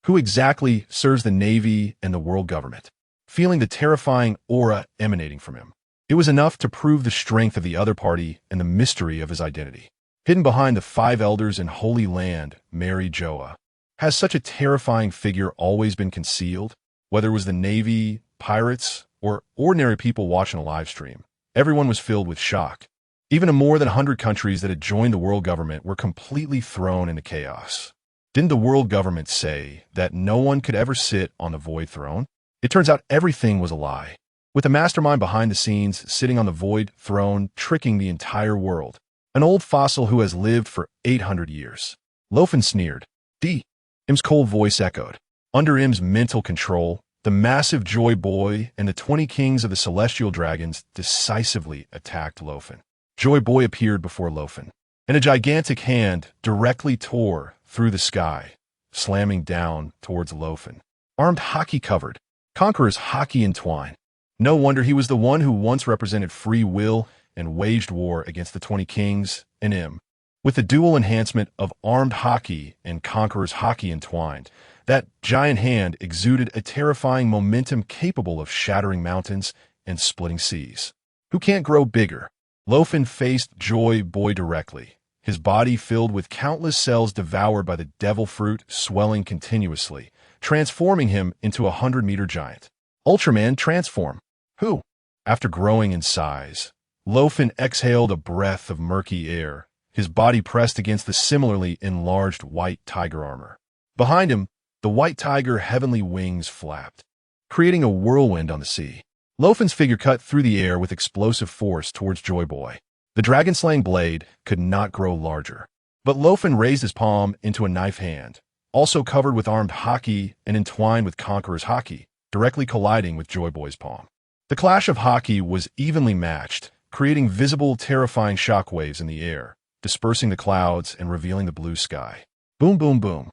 Who exactly serves the Navy and the world government? Feeling the terrifying aura emanating from him, it was enough to prove the strength of the other party and the mystery of his identity. Hidden behind the 5 elders in Holy Land, Mary Joa. Has such a terrifying figure always been concealed? Whether it was the Navy, pirates, or ordinary people watching a live stream, everyone was filled with shock. Even in more than 100 countries that had joined the world government were completely thrown into chaos. Didn't the world government say that no one could ever sit on the void throne? It turns out everything was a lie, with the mastermind behind the scenes sitting on the void throne tricking the entire world. An old fossil who has lived for 800 years. Luo Fan sneered. Im's cold voice echoed. Under Im's mental control, the massive Joy Boy and the 20 kings of the celestial dragons decisively attacked Luo Fan. Joy Boy appeared before Luo Fan, and a gigantic hand directly tore through the sky, slamming down towards Luo Fan. Armed hockey covered, Conqueror's hockey entwined. No wonder he was the one who once represented free will and waged war against the 20 kings and Im. With the dual enhancement of armed hockey and Conqueror's hockey entwined, that giant hand exuded a terrifying momentum capable of shattering mountains and splitting seas. Who can't grow bigger? Luo Fan faced Joy Boy directly, his body filled with countless cells devoured by the devil fruit swelling continuously, transforming him into a 100-meter giant. Ultraman transform. Who? After growing in size, Luo Fan exhaled a breath of murky air, his body pressed against the similarly enlarged white tiger armor. Behind him, the white tiger heavenly wings flapped, creating a whirlwind on the sea. Luo Fan's figure cut through the air with explosive force towards Joy Boy. The dragon-slaying blade could not grow larger, but Luo Fan raised his palm into a knife hand, also covered with armed hockey and entwined with Conqueror's hockey, directly colliding with Joy Boy's palm. The clash of hockey was evenly matched, creating visible, terrifying shockwaves in the air, dispersing the clouds and revealing the blue sky. Boom, boom, boom.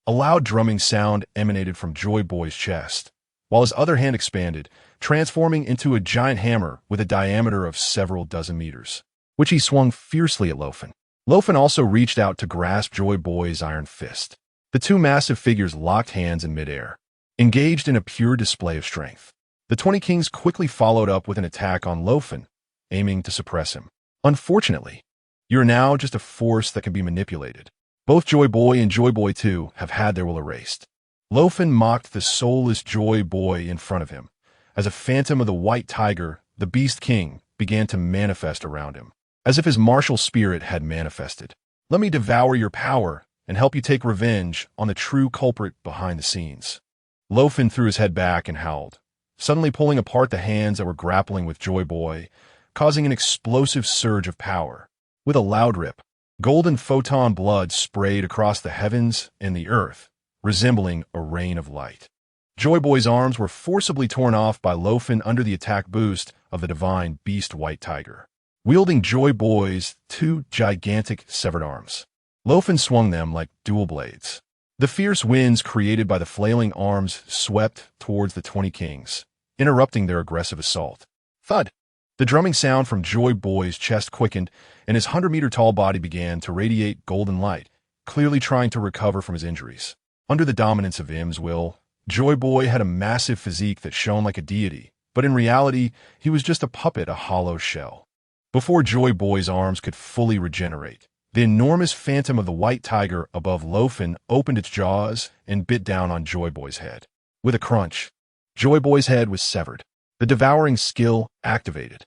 A loud drumming sound emanated from Joy Boy's chest, while his other hand expanded, transforming into a giant hammer with a diameter of several dozen meters, which he swung fiercely at Luo Fan. Luo Fan also reached out to grasp Joy Boy's iron fist. The two massive figures locked hands in midair, engaged in a pure display of strength. The 20 kings quickly followed up with an attack on Luo Fan, aiming to suppress him. Unfortunately, you're now just a force that can be manipulated. Both Joy Boy and Joy Boy 2 have had their will erased. Luo Fan mocked the soulless Joy Boy in front of him, As a phantom of the white tiger, the Beast King began to manifest around him, as if his martial spirit had manifested. Let me devour your power and help you take revenge on the true culprit behind the scenes. Luo Fan threw his head back and howled, suddenly pulling apart the hands that were grappling with Joy Boy, causing an explosive surge of power. With a loud rip, golden photon blood sprayed across the heavens and the earth, resembling a rain of light. Joy Boy's arms were forcibly torn off by Luo Fan under the attack boost of the divine beast white tiger. Wielding Joy Boy's two gigantic severed arms, Luo Fan swung them like dual blades. The fierce winds created by the flailing arms swept towards the 20 kings, interrupting their aggressive assault. Thud! The drumming sound from Joy Boy's chest quickened, and his 100-meter-tall body began to radiate golden light, clearly trying to recover from his injuries. Under the dominance of M's will, Joy Boy had a massive physique that shone like a deity, but in reality, he was just a puppet, a hollow shell. Before Joy Boy's arms could fully regenerate, the enormous phantom of the white tiger above Luo Fan opened its jaws and bit down on Joy Boy's head. With a crunch, Joy Boy's head was severed. The devouring skill activated.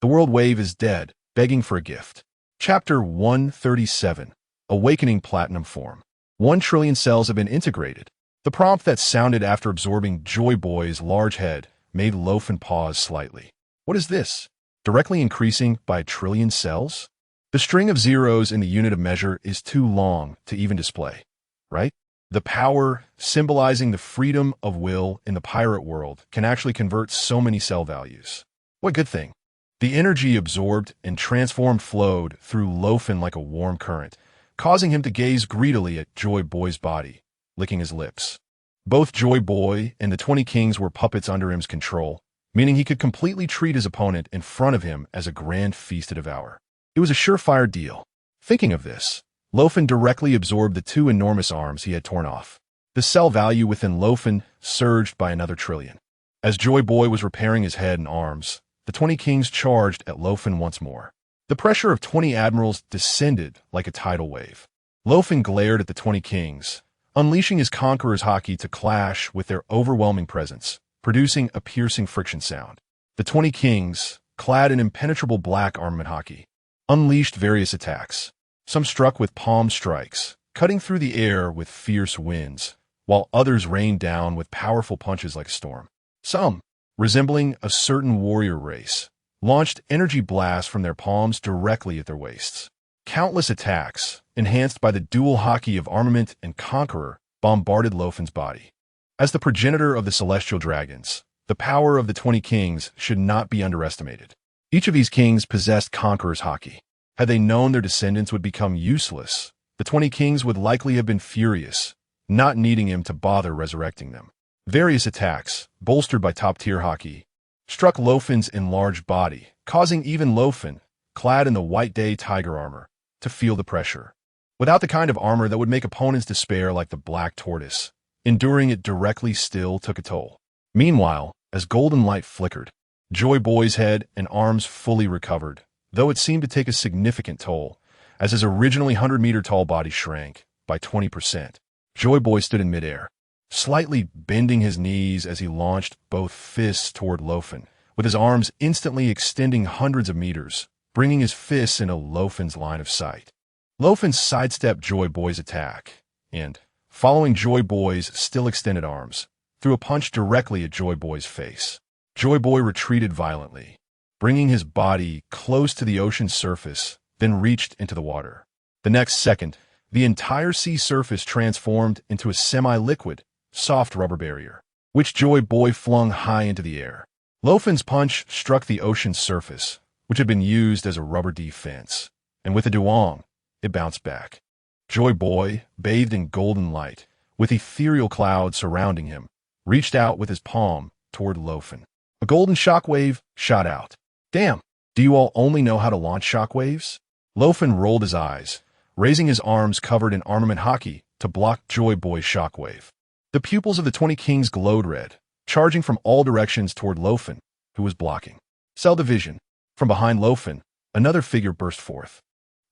The world wave is dead, begging for a gift. Chapter 137, Awakening Platinum Form. 1 trillion cells have been integrated. The prompt that sounded after absorbing Joy Boy's large head made Luo Fan pause slightly. What is this? Directly increasing by 1 trillion cells? The string of zeros in the unit of measure is too long to even display, right? The power, symbolizing the freedom of will in the pirate world, can actually convert so many cell values. What good thing? The energy absorbed and transformed flowed through Luo Fan like a warm current, causing him to gaze greedily at Joy Boy's body, licking his lips. Both Joy Boy and the 20 kings were puppets under his control, meaning he could completely treat his opponent in front of him as a grand feast to devour. It was a surefire deal. Thinking of this, Luo Fan directly absorbed the 2 enormous arms he had torn off. The cell value within Luo Fan surged by another 1 trillion. As Joy Boy was repairing his head and arms, the 20 kings charged at Luo Fan once more. The pressure of 20 admirals descended like a tidal wave. Luo Fan glared at the 20 kings, unleashing his conqueror's haki to clash with their overwhelming presence, producing a piercing friction sound. The 20 kings, clad in impenetrable black armament haki, unleashed various attacks. Some struck with palm strikes, cutting through the air with fierce winds, while others rained down with powerful punches like a storm. Some, resembling a certain warrior race, launched energy blasts from their palms directly at their waists. Countless attacks, enhanced by the dual haki of armament and conqueror, bombarded Luo Fan's body. As the progenitor of the celestial dragons, the power of the 20 kings should not be underestimated. Each of these kings possessed conqueror's haki. Had they known their descendants would become useless, the 20 kings would likely have been furious, not needing him to bother resurrecting them. Various attacks, bolstered by top-tier haki, struck Luo Fan's enlarged body, causing even Luo Fan, clad in the white day tiger armor, to feel the pressure. Without the kind of armor that would make opponents despair like the black tortoise, enduring it directly still took a toll. Meanwhile, as golden light flickered, Joy Boy's head and arms fully recovered, though it seemed to take a significant toll, as his originally 100-meter-tall body shrank by 20%. Joy Boy stood in midair, slightly bending his knees as he launched both fists toward Luo Fan, with his arms instantly extending hundreds of meters, bringing his fists into Luo Fan's line of sight. Luo Fan sidestepped Joy Boy's attack, and, following Joy Boy's still extended arms, threw a punch directly at Joy Boy's face. Joy Boy retreated violently, bringing his body close to the ocean's surface, then reached into the water. The next second, the entire sea surface transformed into a semi-liquid, soft rubber barrier, which Joy Boy flung high into the air. Luo Fan's punch struck the ocean's surface, which had been used as a rubber defense, and with a duong, it bounced back. Joy Boy, bathed in golden light, with ethereal clouds surrounding him, reached out with his palm toward Luo Fan. A golden shockwave shot out. Damn, do you all only know how to launch shockwaves? Luo Fan rolled his eyes, raising his arms covered in armament haki to block Joy Boy's shockwave. The pupils of the 20 kings glowed red, charging from all directions toward Luo Fan, who was blocking. Cell division. From behind Luo Fan, another figure burst forth,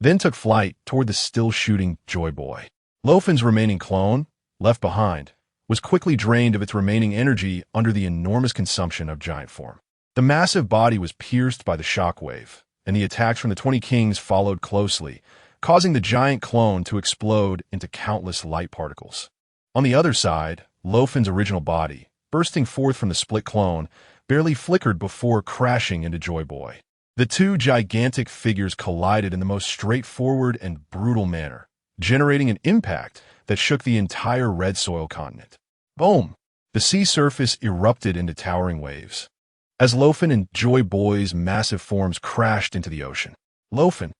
then took flight toward the still-shooting Joy Boy. Luo Fan's remaining clone, left behind, was quickly drained of its remaining energy under the enormous consumption of giant form. The massive body was pierced by the shockwave, and the attacks from the 20 kings followed closely, causing the giant clone to explode into countless light particles. On the other side, Luo Fan's original body, bursting forth from the split clone, barely flickered before crashing into Joy Boy. The two gigantic figures collided in the most straightforward and brutal manner, generating an impact that shook the entire red soil continent. Boom! The sea surface erupted into towering waves as Luo Fan and Joy Boy's massive forms crashed into the ocean. Watching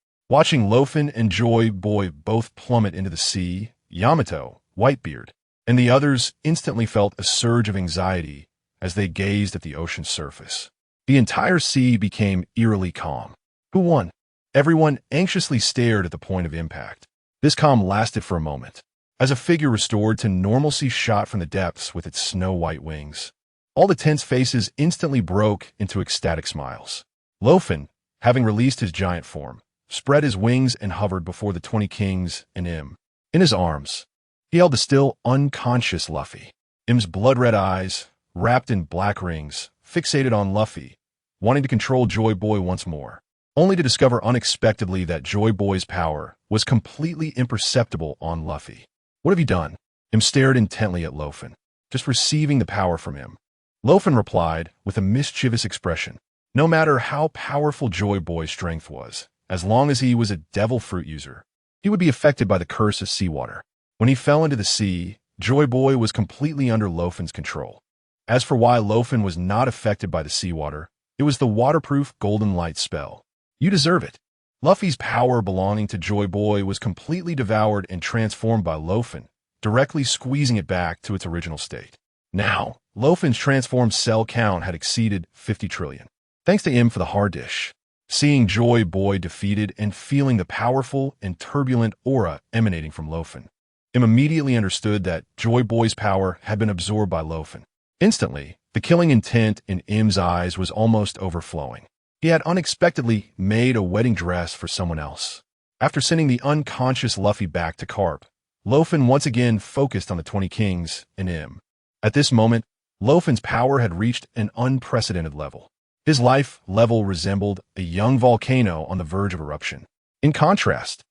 Luo Fan and Joy Boy both plummet into the sea, Yamato, Whitebeard, and the others instantly felt a surge of anxiety as they gazed at the ocean's surface. The entire sea became eerily calm. Who won? Everyone anxiously stared at the point of impact. This calm lasted for a moment, as a figure restored to normalcy shot from the depths with its snow-white wings. All the tense faces instantly broke into ecstatic smiles. Luo Fan, having released his giant form, spread his wings and hovered before the 20 kings and Im. In his arms, he held the still unconscious Luffy. Im's blood-red eyes, wrapped in black rings, fixated on Luffy, wanting to control Joy Boy once more, only to discover unexpectedly that Joy Boy's power was completely imperceptible on Luffy. What have you done? Im stared intently at Luo Fan, just receiving the power from him. Luo Fan replied with a mischievous expression. No matter how powerful Joy Boy's strength was, as long as he was a devil fruit user, he would be affected by the curse of seawater. When he fell into the sea, Joy Boy was completely under Luo Fan's control. As for why Luo Fan was not affected by the seawater, it was the waterproof golden light spell. You deserve it. Luffy's power belonging to Joy Boy was completely devoured and transformed by Luo Fan, directly squeezing it back to its original state. Now, Luo Fan's transformed cell count had exceeded 50 trillion. Thanks to Im for the hard dish. Seeing Joy Boy defeated and feeling the powerful and turbulent aura emanating from Luo Fan, Im immediately understood that Joy Boy's power had been absorbed by Luo Fan. Instantly, the killing intent in Im's eyes was almost overflowing. He had unexpectedly made a wedding dress for someone else. After sending the unconscious Luffy back to Carp, Luo Fan once again focused on the 20 kings and Im. At this moment, Luo Fan's power had reached an unprecedented level. His life level resembled a young volcano on the verge of eruption. In contrast,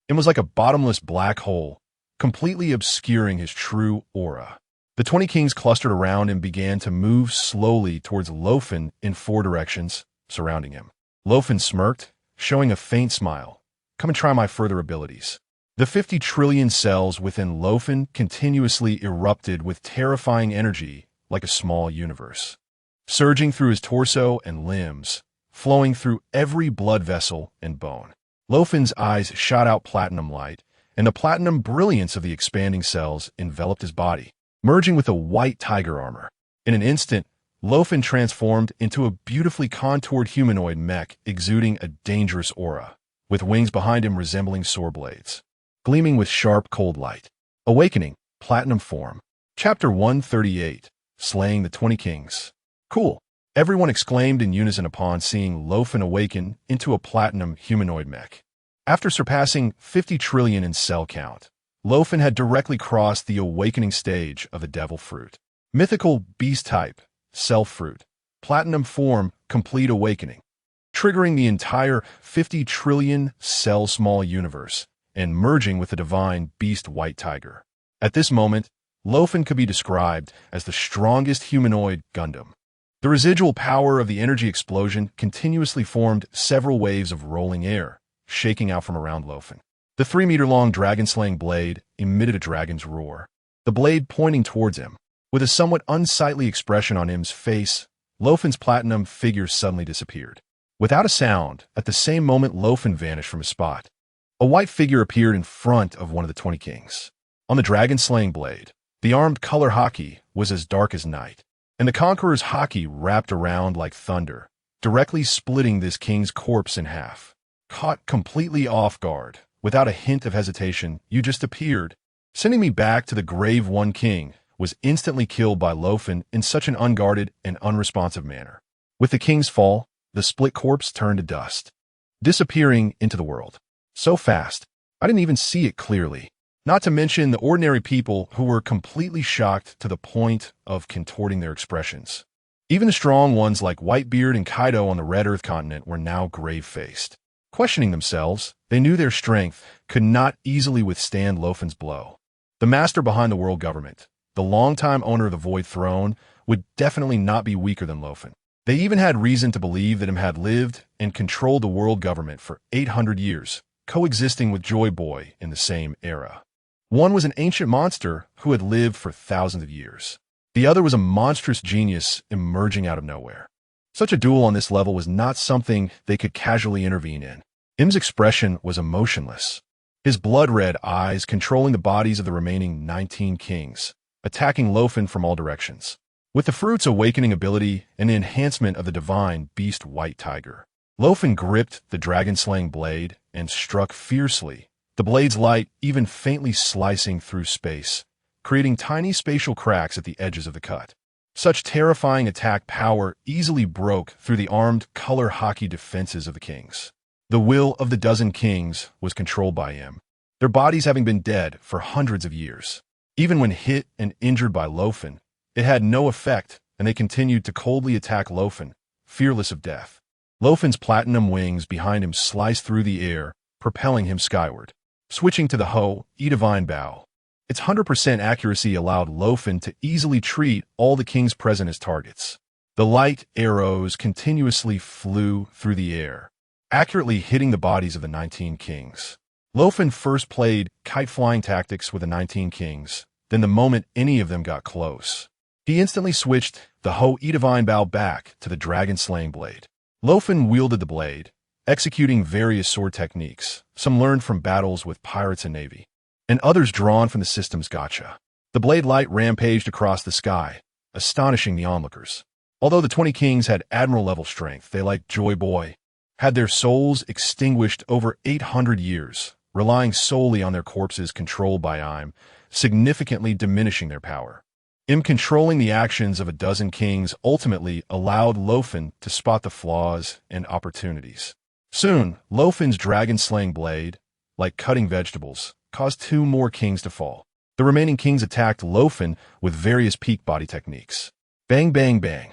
Im was like a bottomless black hole, completely obscuring his true aura. The 20 kings clustered around and began to move slowly towards Luo Fan in 4 directions, surrounding him. Luo Fan smirked, showing a faint smile. Come and try my further abilities. The 50 trillion cells within Luo Fan continuously erupted with terrifying energy like a small universe, surging through his torso and limbs, flowing through every blood vessel and bone. Luo Fan's eyes shot out platinum light, and the platinum brilliance of the expanding cells enveloped his body, merging with a white tiger armor. In an instant, Luo Fan transformed into a beautifully contoured humanoid mech exuding a dangerous aura, with wings behind him resembling sword blades, gleaming with sharp cold light. Awakening, Platinum Form. Chapter 138, Slaying the 20 Kings. Cool. Everyone exclaimed in unison upon seeing Luo Fan awaken into a platinum humanoid mech. After surpassing 50 trillion in cell count, Luo Fan had directly crossed the awakening stage of the Devil Fruit. Mythical Beast Type, Cell Fruit. Platinum Form, Complete Awakening. Triggering the entire 50 trillion cell small universe and merging with the divine Beast White Tiger. At this moment, Luo Fan could be described as the strongest humanoid Gundam. The residual power of the energy explosion continuously formed several waves of rolling air, shaking out from around Luo Fan. The 3-meter-long dragon-slaying blade emitted a dragon's roar, the blade pointing towards him. With a somewhat unsightly expression on Im's face, Luo Fan's platinum figure suddenly disappeared. Without a sound, at the same moment Luo Fan vanished from his spot. A white figure appeared in front of one of the 20 kings. On the dragon-slaying blade, the armed color haki was as dark as night, and the conqueror's haki wrapped around like thunder, directly splitting this king's corpse in half. Caught completely off guard, without a hint of hesitation, you just appeared. Sending me back to the grave one king was instantly killed by Luo Fan in such an unguarded and unresponsive manner. With the king's fall, the split corpse turned to dust, disappearing into the world. So fast, I didn't even see it clearly. Not to mention the ordinary people who were completely shocked to the point of contorting their expressions. Even the strong ones like Whitebeard and Kaido on the Red Earth continent were now grave-faced. Questioning themselves, they knew their strength could not easily withstand Luo Fan's blow. The master behind the world government, the longtime owner of the Void Throne, would definitely not be weaker than Luo Fan. They even had reason to believe that him had lived and controlled the world government for 800 years, coexisting with Joy Boy in the same era. One was an ancient monster who had lived for thousands of years. The other was a monstrous genius emerging out of nowhere. Such a duel on this level was not something they could casually intervene in. Im's expression was emotionless, his blood-red eyes controlling the bodies of the remaining 19 kings, attacking Luo Fan from all directions. With the fruit's awakening ability and the enhancement of the divine beast White Tiger, Luo Fan gripped the dragon-slaying blade and struck fiercely, the blade's light even faintly slicing through space, creating tiny spatial cracks at the edges of the cut. Such terrifying attack power easily broke through the armed color hockey defenses of the kings. The will of the dozen kings was controlled by him, their bodies having been dead for hundreds of years. Even when hit and injured by Luo Fan, it had no effect, and they continued to coldly attack Luo Fan, fearless of death. Luo Fan's platinum wings behind him sliced through the air, propelling him skyward. Switching to the Ho, Divine Bow. Its 100% accuracy allowed Luo Fan to easily treat all the kings present as targets. The light arrows continuously flew through the air, accurately hitting the bodies of the 19 kings. Luo Fan first played kite-flying tactics with the 19 kings, then the moment any of them got close, he instantly switched the Ho Divine Bow back to the dragon-slaying blade. Luo Fan wielded the blade, executing various sword techniques, some learned from battles with pirates and navy, and others drawn from the system's gacha. The blade light rampaged across the sky, astonishing the onlookers. Although the 20 kings had admiral-level strength, they, like Joy Boy, had their souls extinguished over 800 years, relying solely on their corpses controlled by Im, significantly diminishing their power. Im controlling the actions of a dozen kings ultimately allowed Luo Fan to spot the flaws and opportunities. Soon, Luo Fan's dragon-slaying blade, like cutting vegetables, caused 2 more kings to fall. The remaining kings attacked Luo Fan with various peak body techniques. Bang, bang, bang.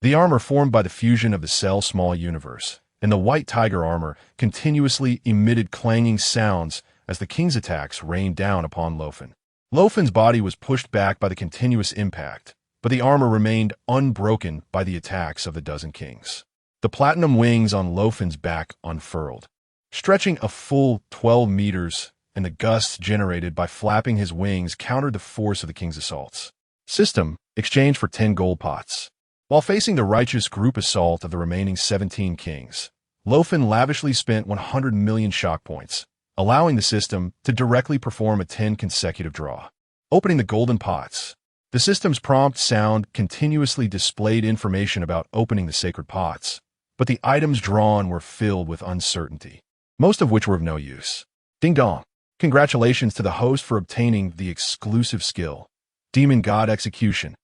The armor formed by the fusion of the Cell Small universe and the White Tiger armor continuously emitted clanging sounds as the king's attacks rained down upon Luo Fan. Luo Fan's body was pushed back by the continuous impact, but the armor remained unbroken by the attacks of the dozen kings. The platinum wings on Luo Fan's back unfurled, stretching a full 12 meters, and the gusts generated by flapping his wings countered the force of the king's assaults. System exchanged for 10 gold pots. While facing the righteous group assault of the remaining 17 kings, Luo Fan lavishly spent 100 million shock points, allowing the system to directly perform a 10 consecutive draw. Opening the golden pots. The system's prompt sound continuously displayed information about opening the sacred pots, but the items drawn were filled with uncertainty, most of which were of no use. Ding dong. Congratulations to the host for obtaining the exclusive skill, Demon God Execution.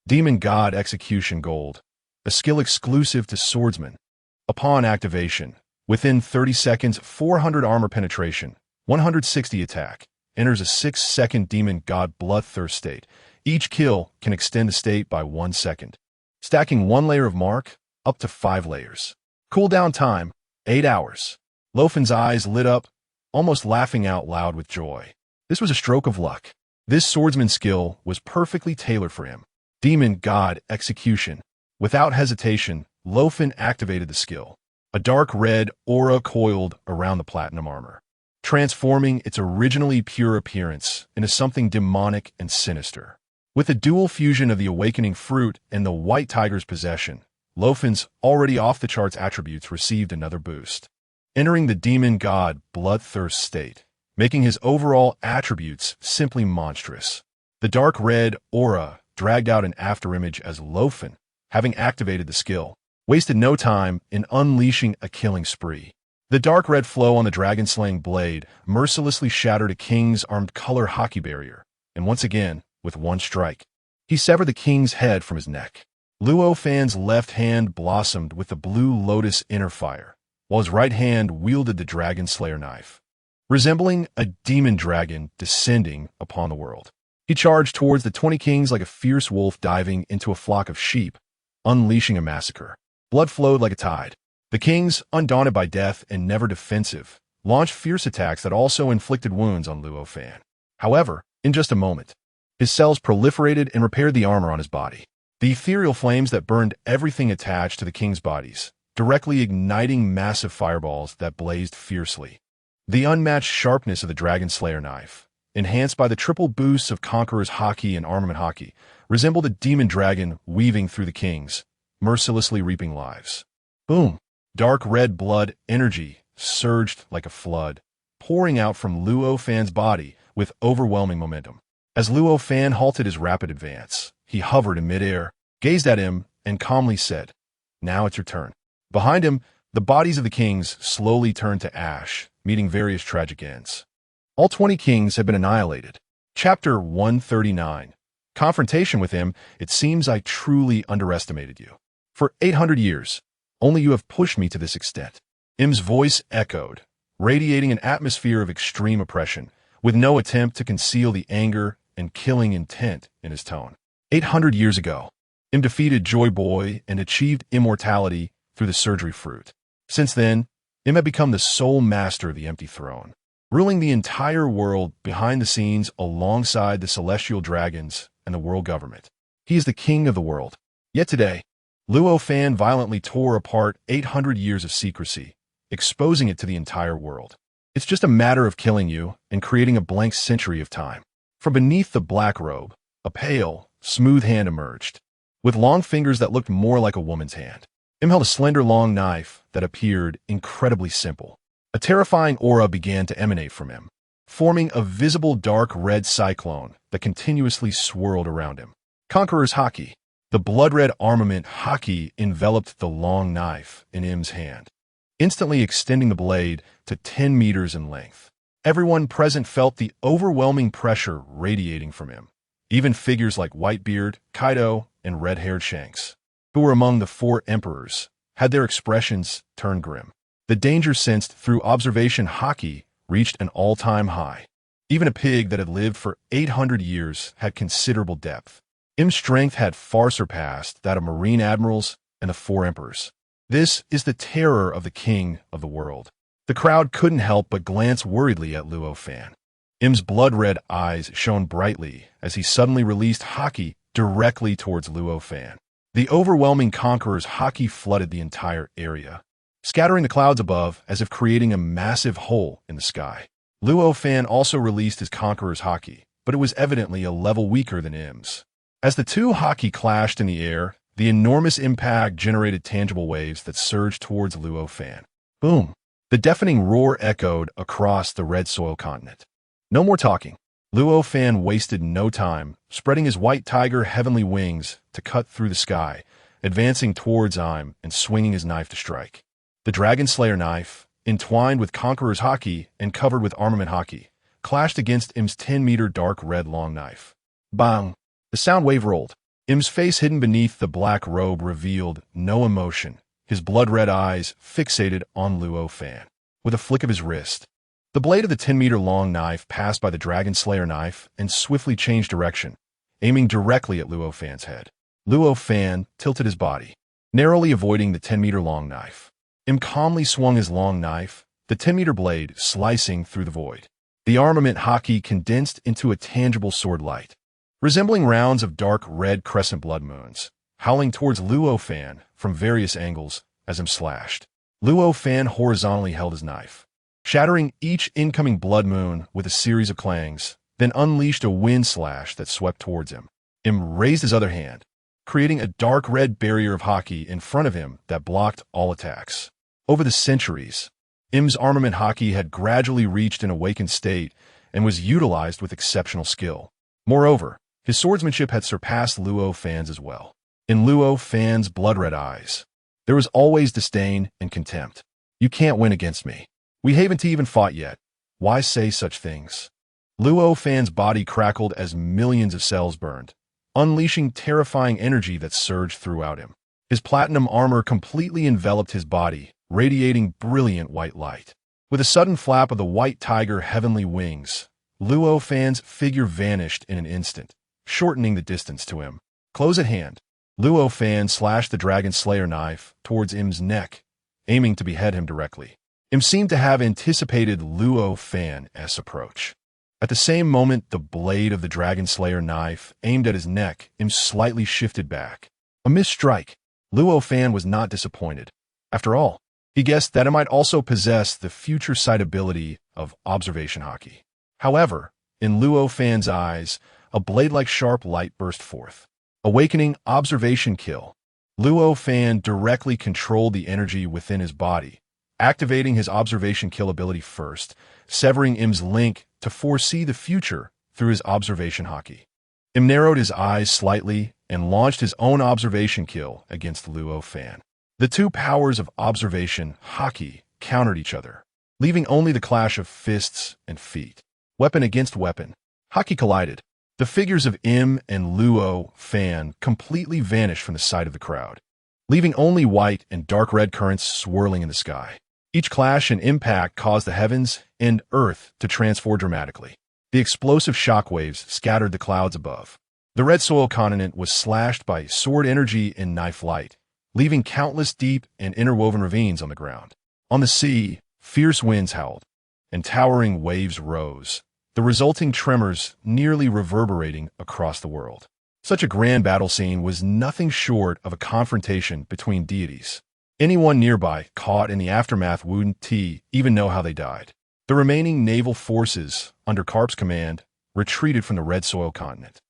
Demon God Execution Gold, a skill exclusive to swordsmen. Upon activation, within 30 seconds, 400 armor penetration, 160 attack, enters a 6-second Demon God Bloodthirst state. Each kill can extend the state by 1 second, stacking 1 layer of mark up to 5 layers. Cooldown time, 8 hours. Luo Fan's eyes lit up, almost laughing out loud with joy. This was a stroke of luck. This swordsman skill was perfectly tailored for him. Demon God Execution. Without hesitation, Luo Fan activated the skill. A dark red aura coiled around the platinum armor, transforming its originally pure appearance into something demonic and sinister. With the dual fusion of the awakening fruit and the White Tiger's possession, Luo Fan's already off-the-charts attributes received another boost, entering the Demon God Bloodthirst state, making his overall attributes simply monstrous. The dark red aura dragged out an afterimage as Luo Fan, having activated the skill, wasted no time in unleashing a killing spree. The dark red flow on the dragon-slaying blade mercilessly shattered a king's armed color hockey barrier, and once again, with one strike, he severed the king's head from his neck. Luo Fan's left hand blossomed with the blue lotus inner fire, while his right hand wielded the dragon slayer knife. resembling a demon dragon descending upon the world. He charged towards the 20 kings like a fierce wolf diving into a flock of sheep, unleashing a massacre. Blood flowed like a tide. The kings, undaunted by death and never defensive, launched fierce attacks that also inflicted wounds on Luo Fan. However, in just a moment, his cells proliferated and repaired the armor on his body. The ethereal flames that burned everything attached to the king's bodies, directly igniting massive fireballs that blazed fiercely. The unmatched sharpness of the Dragon Slayer knife, enhanced by the triple boosts of Conqueror's Haki and Armament Haki, resembled a demon dragon weaving through the kings, mercilessly reaping lives. Boom! Dark red blood energy surged like a flood, pouring out from Luo Fan's body with overwhelming momentum. As Luo Fan halted his rapid advance, he hovered in midair, gazed at him, and calmly said, "Now it's your turn." Behind him, the bodies of the kings slowly turned to ash, meeting various tragic ends. All 20 kings had been annihilated. Chapter 139. Confrontation with him. It seems I truly underestimated you. For 800 years, only you have pushed me to this extent. Im's voice echoed, radiating an atmosphere of extreme oppression, with no attempt to conceal the anger and killing intent in his tone. 800 years ago, Im defeated Joy Boy and achieved immortality through the surgery fruit. Since then, Im had become the sole master of the empty throne, ruling the entire world behind the scenes alongside the celestial dragons and the world government. He is the king of the world. Yet today, Luo Fan violently tore apart 800 years of secrecy, exposing it to the entire world. It's just a matter of killing you and creating a blank century of time. From beneath the black robe, a pale, smooth hand emerged, with long fingers that looked more like a woman's hand. Im held a slender long knife that appeared incredibly simple. A terrifying aura began to emanate from him, forming a visible dark red cyclone that continuously swirled around him. Conqueror's Haki. The blood-red armament Haki enveloped the long knife in Im's hand, instantly extending the blade to 10 meters in length. Everyone present felt the overwhelming pressure radiating from him. Even figures like Whitebeard, Kaido, and red-haired Shanks, who were among the 4 emperors, had their expressions turned grim. The danger sensed through observation Haki reached an all-time high. Even a pig that had lived for 800 years had considerable depth. Im's strength had far surpassed that of marine admirals and the 4 emperors. This is the terror of the king of the world. The crowd couldn't help but glance worriedly at Luo Fan. Im's blood-red eyes shone brightly as he suddenly released Haki directly towards Luo Fan. The overwhelming Conqueror's Haki flooded the entire area, scattering the clouds above as if creating a massive hole in the sky. Luo Fan also released his Conqueror's Haki, but it was evidently a level weaker than Im's. As the 2 Haki clashed in the air, the enormous impact generated tangible waves that surged towards Luo Fan. Boom! The deafening roar echoed across the red soil continent. No more talking. Luo Fan wasted no time, spreading his white tiger heavenly wings to cut through the sky, advancing towards Im and swinging his knife to strike. The Dragon Slayer knife, entwined with Conqueror's Haki and covered with Armament Haki, clashed against Im's 10-meter dark red long knife. Bang! The sound wave rolled. Im's face hidden beneath the black robe revealed no emotion, his blood-red eyes fixated on Luo Fan. With a flick of his wrist, the blade of the 10-meter long knife passed by the Dragon Slayer knife and swiftly changed direction, aiming directly at Luo Fan's head. Luo Fan tilted his body, narrowly avoiding the 10-meter long knife. Im calmly swung his long knife, the 10-meter blade slicing through the void. The armament Haki condensed into a tangible sword light, resembling rounds of dark red crescent blood moons, howling towards Luo Fan from various angles as Im slashed. Luo Fan horizontally held his knife, shattering each incoming blood moon with a series of clangs, then unleashed a wind slash that swept towards him. Im raised his other hand, creating a dark red barrier of Haki in front of him that blocked all attacks. Over the centuries, Im's armament Haki had gradually reached an awakened state and was utilized with exceptional skill. Moreover, his swordsmanship had surpassed Luo Fan's as well. In Luo Fan's blood-red eyes, there was always disdain and contempt. You can't win against me. We haven't even fought yet. Why say such things? Luo Fan's body crackled as millions of cells burned, unleashing terrifying energy that surged throughout him. His platinum armor completely enveloped his body, radiating brilliant white light. With a sudden flap of the white tiger heavenly wings, Luo Fan's figure vanished in an instant, shortening the distance to him. Close at hand, Luo Fan slashed the Dragon Slayer knife towards Im's neck, aiming to behead him directly. Im seemed to have anticipated Luo Fan's approach. At the same moment the blade of the Dragon Slayer knife aimed at his neck, Im slightly shifted back. A missed strike. Luo Fan was not disappointed. After all, he guessed that it might also possess the future sight ability of observation haki. However, in Luo Fan's eyes, a blade-like sharp light burst forth. Awakening observation kill. Luo Fan directly controlled the energy within his body, activating his observation kill ability first, severing Im's link to foresee the future through his observation haki. Im narrowed his eyes slightly and launched his own observation kill against Luo Fan. The two powers of observation haki countered each other, leaving only the clash of fists and feet. Weapon against weapon. Haki collided. The figures of Im and Luo Fan completely vanished from the sight of the crowd, leaving only white and dark red currents swirling in the sky. Each clash and impact caused the heavens and earth to transform dramatically. The explosive shockwaves scattered the clouds above. The red soil continent was slashed by sword energy and knife light, leaving countless deep and interwoven ravines on the ground. On the sea, fierce winds howled, and towering waves rose, the resulting tremors nearly reverberating across the world. Such a grand battle scene was nothing short of a confrontation between deities. Anyone nearby caught in the aftermath wouldn't even know how they died. The remaining naval forces, under Karp's command, retreated from the red soil continent,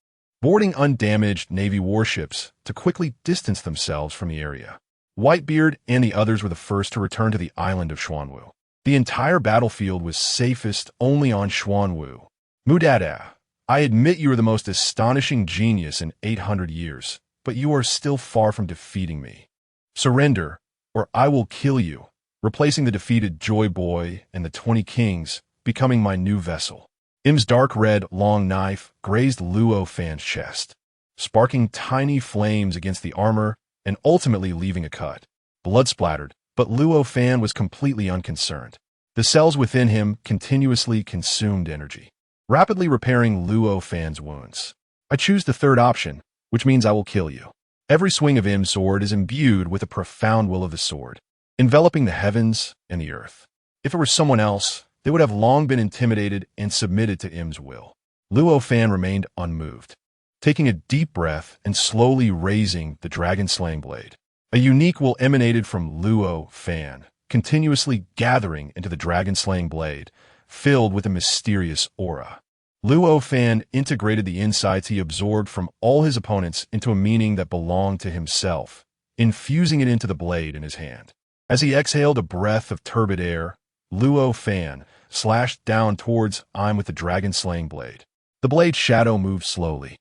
boarding undamaged Navy warships to quickly distance themselves from the area. Whitebeard and the others were the first to return to the island of Xuanwu. The entire battlefield was safest only on Xuanwu. Mudada, I admit you are the most astonishing genius in 800 years, but you are still far from defeating me. Surrender, or I will kill you, replacing the defeated Joy Boy and the 20 kings, becoming my new vessel. Im's dark red, long knife grazed Luo Fan's chest, sparking tiny flames against the armor and ultimately leaving a cut. Blood splattered, but Luo Fan was completely unconcerned. The cells within him continuously consumed energy, rapidly repairing Luo Fan's wounds. I choose the third option, which means I will kill you. Every swing of Im's sword is imbued with a profound will of the sword, enveloping the heavens and the earth. If it were someone else, they would have long been intimidated and submitted to Im's will. Luo Fan remained unmoved, taking a deep breath and slowly raising the dragon-slaying blade. A unique will emanated from Luo Fan, continuously gathering into the dragon-slaying blade, filled with a mysterious aura. Luo Fan integrated the insights he absorbed from all his opponents into a meaning that belonged to himself, infusing it into the blade in his hand. As he exhaled a breath of turbid air, Luo Fan slashed down towards Im with the dragon-slaying blade. The blade's shadow moved slowly,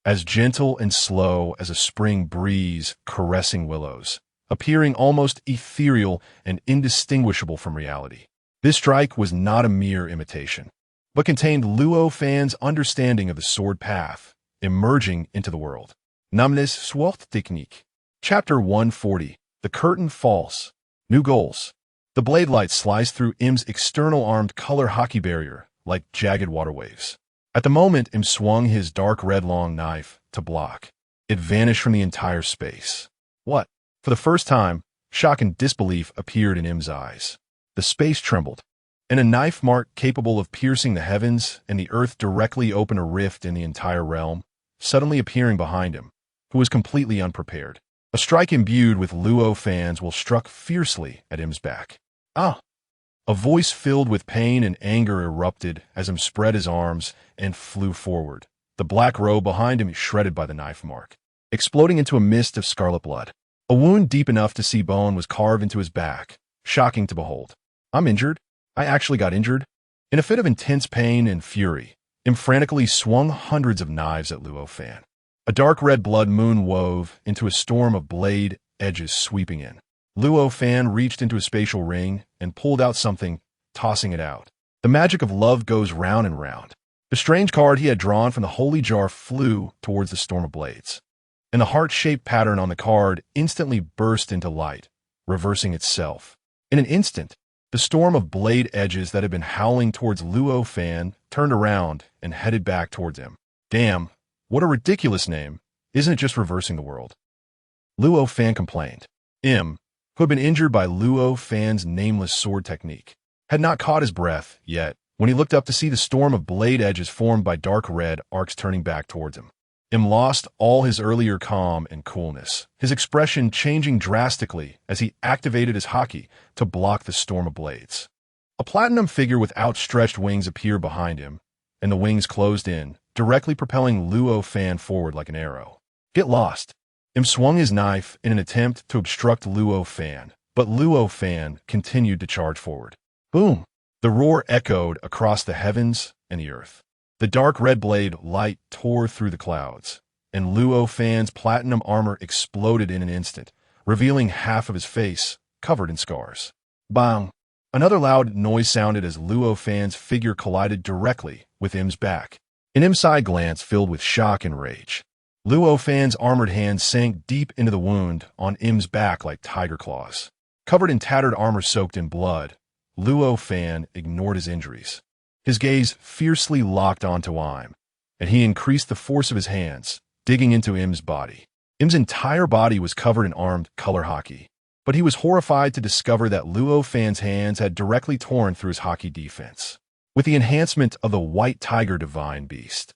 as gentle and slow as a spring breeze caressing willows, appearing almost ethereal and indistinguishable from reality. This strike was not a mere imitation, but contained Luo Fan's understanding of the sword path, emerging into the world. Namnes Technique. Chapter 140. The Curtain Falls. New goals. The blade light sliced through Im's external armed color haki barrier like jagged water waves. At the moment, Im swung his dark red long knife to block. It vanished from the entire space. What? For the first time, shock and disbelief appeared in Im's eyes. The space trembled, and a knife mark capable of piercing the heavens and the earth directly opened a rift in the entire realm, suddenly appearing behind him, who was completely unprepared. A strike imbued with Luo Fan's will struck fiercely at Im's back. Ah! A voice filled with pain and anger erupted as Im spread his arms and flew forward, the black robe behind him shredded by the knife mark, exploding into a mist of scarlet blood. A wound deep enough to see bone was carved into his back, shocking to behold. I'm injured. I actually got injured. In a fit of intense pain and fury, Im frantically swung hundreds of knives at Luo Fan. A dark red blood moon wove into a storm of blade edges sweeping in. Luo Fan reached into a spatial ring and pulled out something, tossing it out. The magic of love goes round and round. The strange card he had drawn from the holy jar flew towards the storm of blades, and the heart-shaped pattern on the card instantly burst into light, reversing itself. In an instant, The storm of blade edges that had been howling towards Luo Fan turned around and headed back towards him. Damn, what a ridiculous name. Isn't it just reversing the world? Luo Fan complained. Im, who had been injured by Luo Fan's nameless sword technique, had not caught his breath yet when he looked up to see the storm of blade edges formed by dark red arcs turning back towards him. Im lost all his earlier calm and coolness, his expression changing drastically as he activated his haki to block the storm of blades. A platinum figure with outstretched wings appeared behind him, and the wings closed in, directly propelling Luo Fan forward like an arrow. Get lost. Im swung his knife in an attempt to obstruct Luo Fan, but Luo Fan continued to charge forward. Boom! The roar echoed across the heavens and the earth. The dark red blade light tore through the clouds, and Luo Fan's platinum armor exploded in an instant, revealing half of his face, covered in scars. Bang! Another loud noise sounded as Luo Fan's figure collided directly with Im's back. An Im's side glance filled with shock and rage. Luo Fan's armored hand sank deep into the wound on Im's back like tiger claws. Covered in tattered armor soaked in blood, Luo Fan ignored his injuries. His gaze fiercely locked onto Im, and he increased the force of his hands, digging into Im's body. Im's entire body was covered in armed color haki, but he was horrified to discover that Luo Fan's hands had directly torn through his haki defense. With the enhancement of the White Tiger Divine Beast,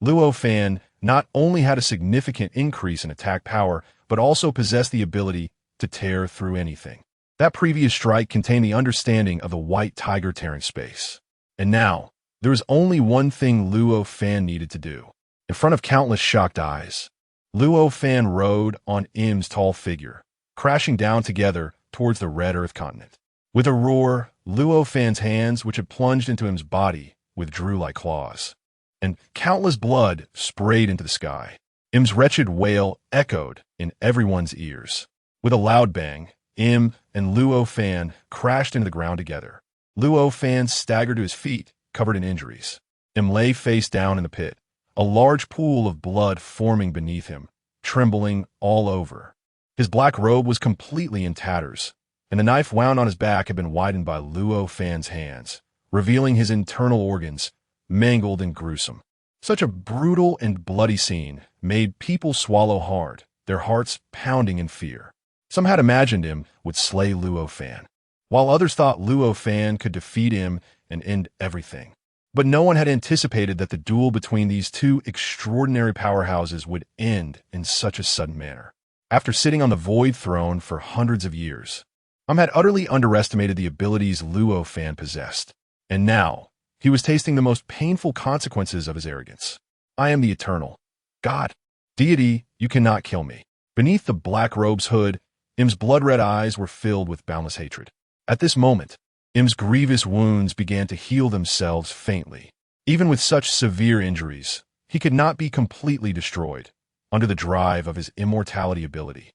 Luo Fan not only had a significant increase in attack power, but also possessed the ability to tear through anything. That previous strike contained the understanding of the White Tiger tearing space. And now, there was only one thing Luo Fan needed to do. In front of countless shocked eyes, Luo Fan rode on Im's tall figure, crashing down together towards the Red Earth continent. With a roar, Luo Fan's hands, which had plunged into Im's body, withdrew like claws, and countless blood sprayed into the sky. Im's wretched wail echoed in everyone's ears. With a loud bang, Im and Luo Fan crashed into the ground together. Luo Fan staggered to his feet, covered in injuries. Im lay face down in the pit, a large pool of blood forming beneath him, trembling all over. His black robe was completely in tatters, and the knife wound on his back had been widened by Luo Fan's hands, revealing his internal organs, mangled and gruesome. Such a brutal and bloody scene made people swallow hard, their hearts pounding in fear. Some had imagined Im would slay Luo Fan, while others thought Luo Fan could defeat him and end everything. But no one had anticipated that the duel between these two extraordinary powerhouses would end in such a sudden manner. After sitting on the Void Throne for hundreds of years, had utterly underestimated the abilities Luo Fan possessed, and now he was tasting the most painful consequences of his arrogance. I am the Eternal. God. Deity, you cannot kill me. Beneath the black robe's hood, Im's blood-red eyes were filled with boundless hatred. At this moment, Im's grievous wounds began to heal themselves faintly. Even with such severe injuries, he could not be completely destroyed under the drive of his immortality ability.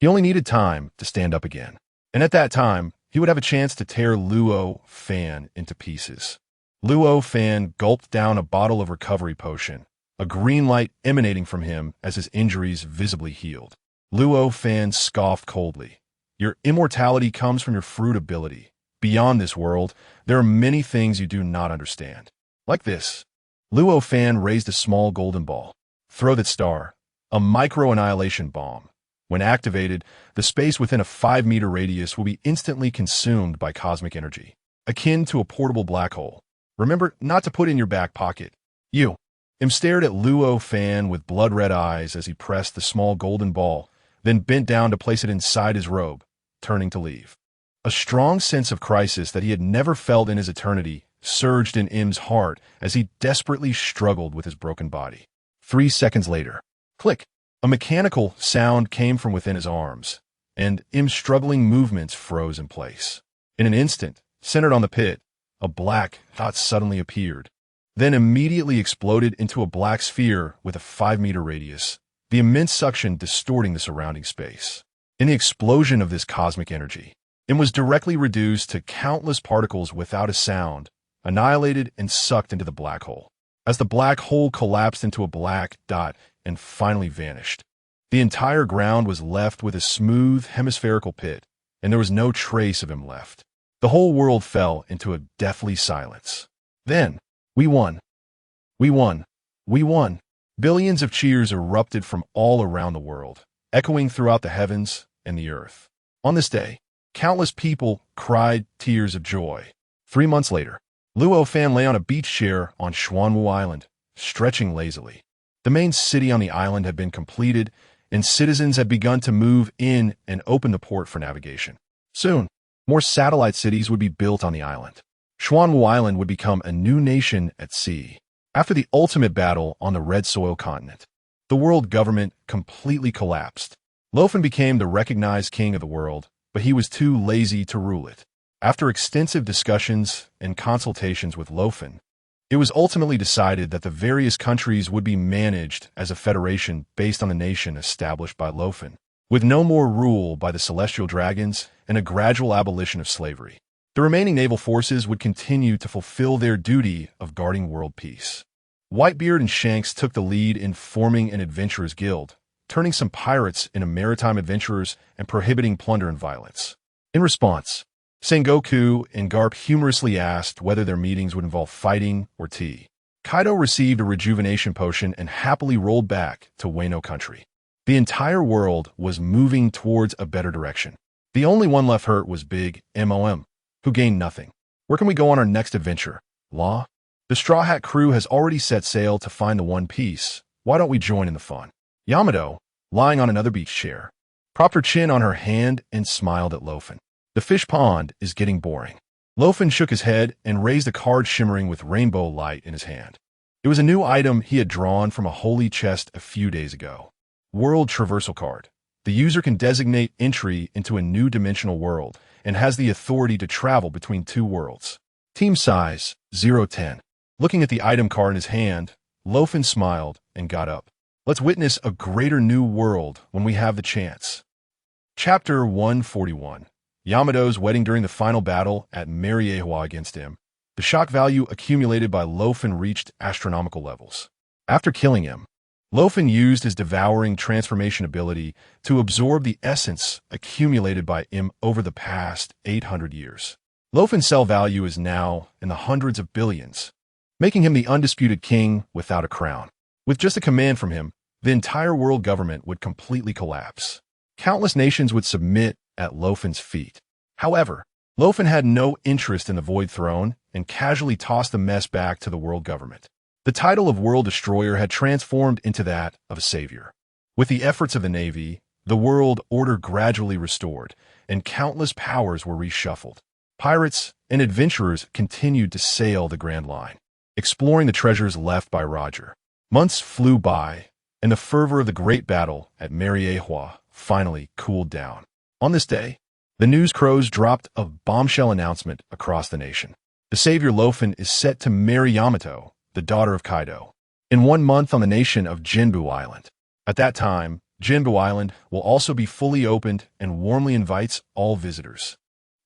He only needed time to stand up again, and at that time, he would have a chance to tear Luo Fan into pieces. Luo Fan gulped down a bottle of recovery potion, a green light emanating from him as his injuries visibly healed. Luo Fan scoffed coldly. Your immortality comes from your fruit ability. Beyond this world, there are many things you do not understand. Like this. Luo Fan raised a small golden ball. Throw that star. A micro-annihilation bomb. When activated, the space within a 5-meter radius will be instantly consumed by cosmic energy, akin to a portable black hole. Remember not to put it in your back pocket. Im stared at Luo Fan with blood-red eyes as he pressed the small golden ball, then bent down to place it inside his robe, turning to leave. A strong sense of crisis that he had never felt in his eternity surged in Im's heart as he desperately struggled with his broken body. 3 seconds later, click, a mechanical sound came from within his arms, and Im's struggling movements froze in place. In an instant, centered on the pit, a black dot suddenly appeared, then immediately exploded into a black sphere with a 5-meter radius, the immense suction distorting the surrounding space. In the explosion of this cosmic energy, Im was directly reduced to countless particles without a sound, annihilated and sucked into the black hole. As the black hole collapsed into a black dot and finally vanished, the entire ground was left with a smooth hemispherical pit, and there was no trace of him left. The whole world fell into a deathly silence. Then, we won. We won. We won. Billions of cheers erupted from all around the world, echoing throughout the heavens and the earth. On this day, countless people cried tears of joy. 3 months later, Luo Fan lay on a beach chair on Xuanwu Island, stretching lazily. The main city on the island had been completed, and citizens had begun to move in and open the port for navigation. Soon, more satellite cities would be built on the island. Xuanwu Island would become a new nation at sea. After the ultimate battle on the Red Soil continent, the world government completely collapsed. Luo Fan became the recognized king of the world, but he was too lazy to rule it. After extensive discussions and consultations with Luo Fan, it was ultimately decided that the various countries would be managed as a federation based on the nation established by Luo Fan, with no more rule by the celestial dragons and a gradual abolition of slavery. The remaining naval forces would continue to fulfill their duty of guarding world peace. Whitebeard and Shanks took the lead in forming an adventurers guild, turning some pirates into maritime adventurers and prohibiting plunder and violence. In response, Sengoku and Garp humorously asked whether their meetings would involve fighting or tea. Kaido received a rejuvenation potion and happily rolled back to Wano country. The entire world was moving towards a better direction. The only one left hurt was Big Mom, who gained nothing. Where can we go on our next adventure? Law? The Straw Hat crew has already set sail to find the One Piece. Why don't we join in the fun? Yamato, lying on another beach chair, propped her chin on her hand and smiled at Luo Fan. The fish pond is getting boring. Luo Fan shook his head and raised a card shimmering with rainbow light in his hand. It was a new item he had drawn from a holy chest a few days ago. World Traversal Card. The user can designate entry into a new dimensional world and has the authority to travel between two worlds. Team size, 0-10. Looking at the item card in his hand, Luo Fan smiled and got up. Let's witness a greater new world when we have the chance. Chapter 141. Yamato's wedding during the final battle at Mariewa against him. The shock value accumulated by Luo Fan reached astronomical levels. After killing him, Luo Fan used his devouring transformation ability to absorb the essence accumulated by him over the past 800 years. Luo Fan's cell value is now in the hundreds of billions, making him the undisputed king without a crown. With just a command from him, the entire world government would completely collapse. Countless nations would submit at Luo Fan's feet. However, Luo Fan had no interest in the Void Throne and casually tossed the mess back to the world government. The title of World Destroyer had transformed into that of a savior. With the efforts of the Navy, the world order gradually restored, and countless powers were reshuffled. Pirates and adventurers continued to sail the Grand Line, exploring the treasures left by Roger. Months flew by, and the fervor of the great battle at Mariewa finally cooled down. On this day, the news crows dropped a bombshell announcement across the nation. The savior Luo Fan is set to marry Yamato, the daughter of Kaido, in 1 month on the nation of Jinbu Island. At that time, Jinbu Island will also be fully opened and warmly invites all visitors.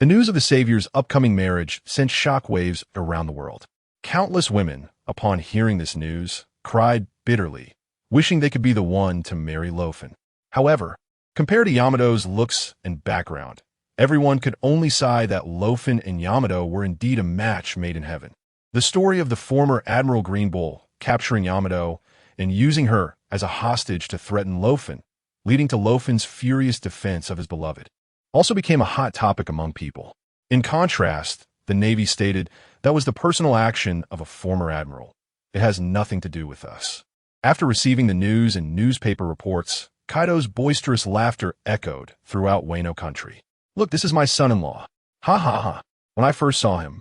The news of the savior's upcoming marriage sent shockwaves around the world. Countless women, upon hearing this news, cried bitterly, wishing they could be the one to marry Luo Fan. However, compared to Yamato's looks and background, everyone could only sigh that Luo Fan and Yamato were indeed a match made in heaven. The story of the former Admiral Green Bull capturing Yamato and using her as a hostage to threaten Luo Fan, leading to Luo Fan's furious defense of his beloved, also became a hot topic among people. In contrast, the Navy stated that was the personal action of a former admiral. It has nothing to do with us. After receiving the news and newspaper reports, Kaido's boisterous laughter echoed throughout Wano country. Look, this is my son-in-law. Ha ha ha. When I first saw him,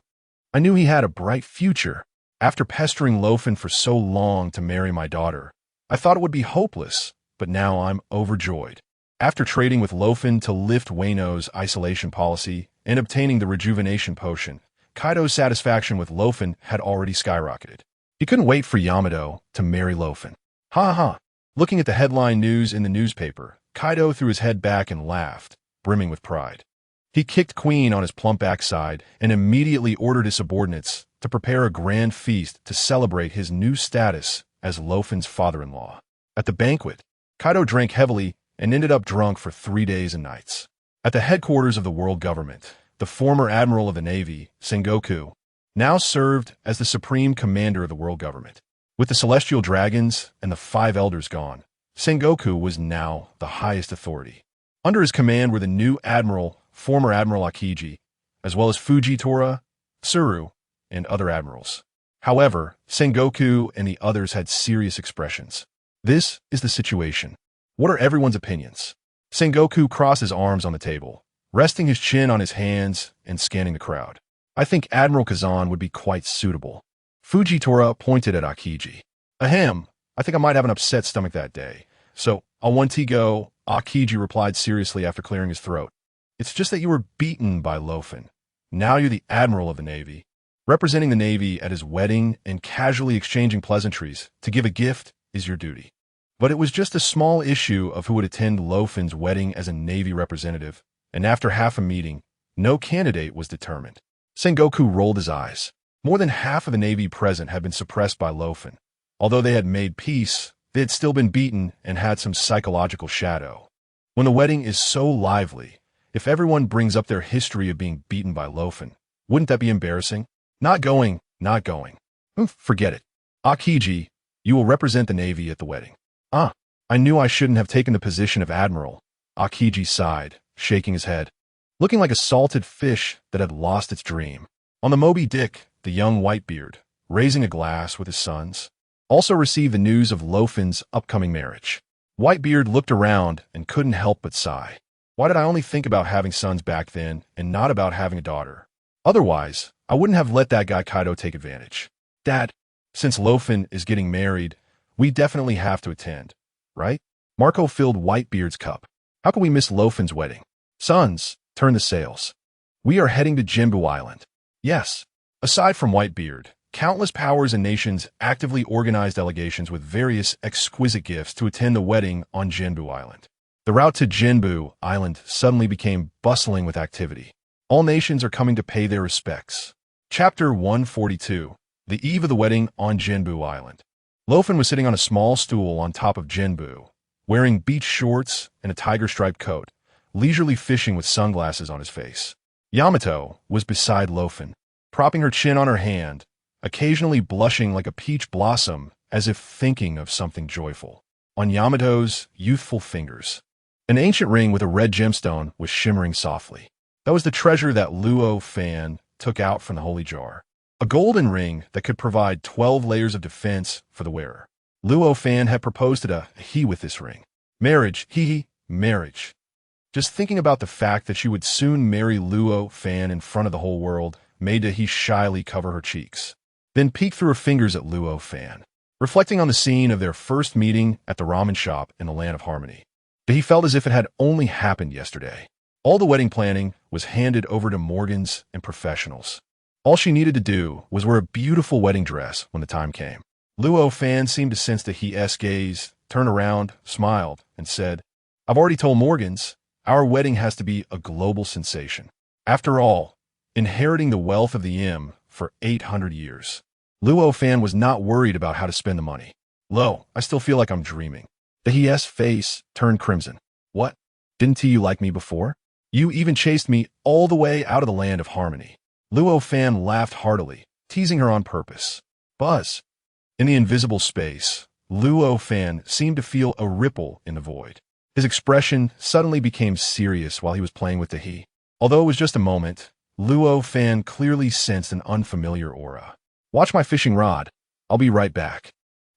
I knew he had a bright future. After pestering Luo Fan for so long to marry my daughter, I thought it would be hopeless, but now I'm overjoyed. After trading with Luo Fan to lift Wano's isolation policy and obtaining the rejuvenation potion, Kaido's satisfaction with Luo Fan had already skyrocketed. He couldn't wait for Yamato to marry Luo Fan. Ha ha. Looking at the headline news in the newspaper, Kaido threw his head back and laughed, brimming with pride. He kicked Queen on his plump backside and immediately ordered his subordinates to prepare a grand feast to celebrate his new status as Luo Fan's father-in-law. At the banquet, Kaido drank heavily and ended up drunk for 3 days and nights. At the headquarters of the world government, the former admiral of the Navy, Sengoku, now served as the supreme commander of the world government. With the celestial dragons and the 5 elders gone, Sengoku was now the highest authority. Under his command were the new admiral, former Admiral Akiji, as well as Fujitora, Tsuru, and other admirals. However, Sengoku and the others had serious expressions. This is the situation. What are everyone's opinions? Sengoku crossed his arms on the table, resting his chin on his hands and scanning the crowd. I think Admiral Kazan would be quite suitable. Fujitora pointed at Akiji. Ahem, I think I might have an upset stomach that day. So, I'll one tea go, Akiji replied seriously after clearing his throat. It's just that you were beaten by Luo Fan. Now you're the Admiral of the Navy. Representing the Navy at his wedding and casually exchanging pleasantries to give a gift is your duty. But it was just a small issue of who would attend Luo Fan's wedding as a Navy representative, and after half a meeting, no candidate was determined. Sengoku rolled his eyes. More than half of the Navy present had been suppressed by Luo Fan. Although they had made peace, they had still been beaten and had some psychological shadow. When the wedding is so lively, if everyone brings up their history of being beaten by Luo Fan, wouldn't that be embarrassing? Not going. Forget it. Akiji, you will represent the Navy at the wedding. I knew I shouldn't have taken the position of Admiral. Akiji sighed, shaking his head, looking like a salted fish that had lost its dream. On the Moby Dick, the young Whitebeard, raising a glass with his sons, also received the news of Luo Fan's upcoming marriage. Whitebeard looked around and couldn't help but sigh. Why did I only think about having sons back then and not about having a daughter? Otherwise, I wouldn't have let that guy Kaido take advantage. Dad, since Luo Fan is getting married, we definitely have to attend, right? Marco filled Whitebeard's cup. How can we miss Luo Fan's wedding? Sons, turn the sails. We are heading to Jinbu Island. Yes. Aside from Whitebeard, countless powers and nations actively organized delegations with various exquisite gifts to attend the wedding on Jinbu Island. The route to Jinbu Island suddenly became bustling with activity. All nations are coming to pay their respects. Chapter 142. The eve of the wedding on Jinbu Island. Luo Fan was sitting on a small stool on top of Jinbu, wearing beach shorts and a tiger-striped coat, leisurely fishing with sunglasses on his face. Yamato was beside Luo Fan, propping her chin on her hand, occasionally blushing like a peach blossom as if thinking of something joyful. On Yamato's youthful fingers, an ancient ring with a red gemstone was shimmering softly. That was the treasure that Luo Fan took out from the holy jar. A golden ring that could provide 12 layers of defense for the wearer. Luo Fan had proposed to he with this ring. Marriage, marriage. Just thinking about the fact that she would soon marry Luo Fan in front of the whole world made he shyly cover her cheeks, then peek through her fingers at Luo Fan, reflecting on the scene of their first meeting at the ramen shop in the land of harmony. He felt as if it had only happened yesterday. All the wedding planning was handed over to Morgans and professionals. All she needed to do was wear a beautiful wedding dress when the time came. Luo Fan seemed to sense the he's gaze, turned around, smiled, and said, I've already told Morgans, our wedding has to be a global sensation. After all, inheriting the wealth of the M for 800 years. Luo Fan was not worried about how to spend the money. Lo, I still feel like I'm dreaming. The he's face turned crimson. What? Didn't you like me before? You even chased me all the way out of the land of harmony. Luo Fan laughed heartily, teasing her on purpose. Buzz. In the invisible space, Luo Fan seemed to feel a ripple in the void. His expression suddenly became serious while he was playing with the he. Although it was just a moment, Luo Fan clearly sensed an unfamiliar aura. Watch my fishing rod. I'll be right back.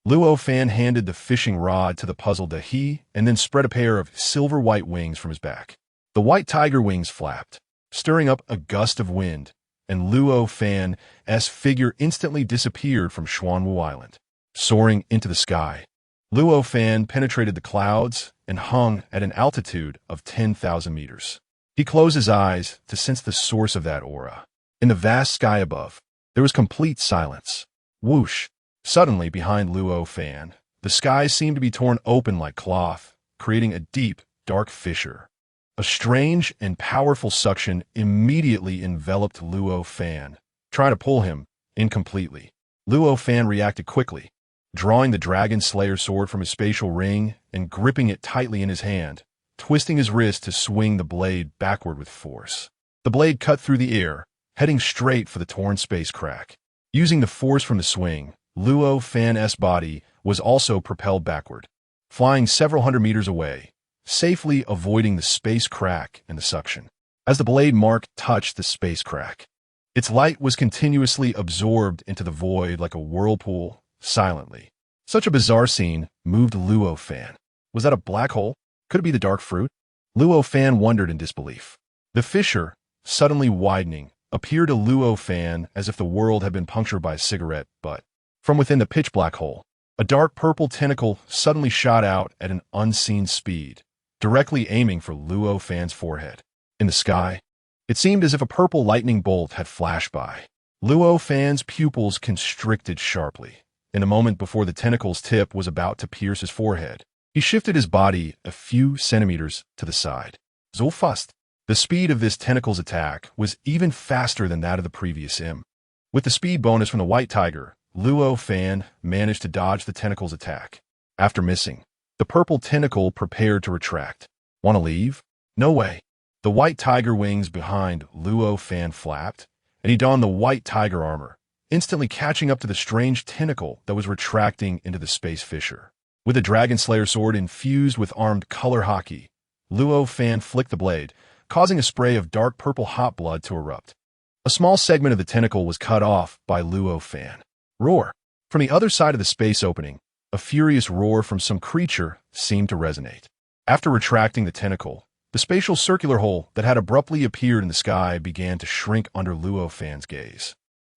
Luo Fan handed the fishing rod to the puzzled he and then spread a pair of silver-white wings from his back. The white tiger wings flapped, stirring up a gust of wind, and Luo Fan's figure instantly disappeared from Xuanwu Island. Soaring into the sky, Luo Fan penetrated the clouds and hung at an altitude of 10,000 meters. He closed his eyes to sense the source of that aura. In the vast sky above, there was complete silence. Whoosh! Suddenly, behind Luo Fan, the sky seemed to be torn open like cloth, creating a deep, dark fissure. A strange and powerful suction immediately enveloped Luo Fan, trying to pull him in completely. Luo Fan reacted quickly, drawing the Dragon Slayer sword from his spatial ring and gripping it tightly in his hand, twisting his wrist to swing the blade backward with force. The blade cut through the air, heading straight for the torn space crack. Using the force from the swing, Luo Fan's body was also propelled backward, flying several hundred meters away, safely avoiding the space crack and the suction. As the blade mark touched the space crack, its light was continuously absorbed into the void like a whirlpool, silently. Such a bizarre scene moved Luo Fan. Was that a black hole? Could it be the dark fruit? Luo Fan wondered in disbelief. The fissure, suddenly widening, appeared to Luo Fan as if the world had been punctured by a cigarette butt. From within the pitch-black hole, a dark purple tentacle suddenly shot out at an unseen speed, directly aiming for Luo Fan's forehead. In the sky, it seemed as if a purple lightning bolt had flashed by. Luo Fan's pupils constricted sharply. In a moment before the tentacle's tip was about to pierce his forehead, he shifted his body a few centimeters to the side. So fast. The speed of this tentacle's attack was even faster than that of the previous im. With the speed bonus from the white tiger, Luo Fan managed to dodge the tentacle's attack. After missing, the purple tentacle prepared to retract. Want to leave? No way. The white tiger wings behind Luo Fan flapped, and he donned the white tiger armor, instantly catching up to the strange tentacle that was retracting into the space fissure. With a Dragon Slayer sword infused with armed color hockey, Luo Fan flicked the blade, causing a spray of dark purple hot blood to erupt. A small segment of the tentacle was cut off by Luo Fan. Roar! From the other side of the space opening, a furious roar from some creature seemed to resonate. After retracting the tentacle, the spatial circular hole that had abruptly appeared in the sky began to shrink under Luo Fan's gaze,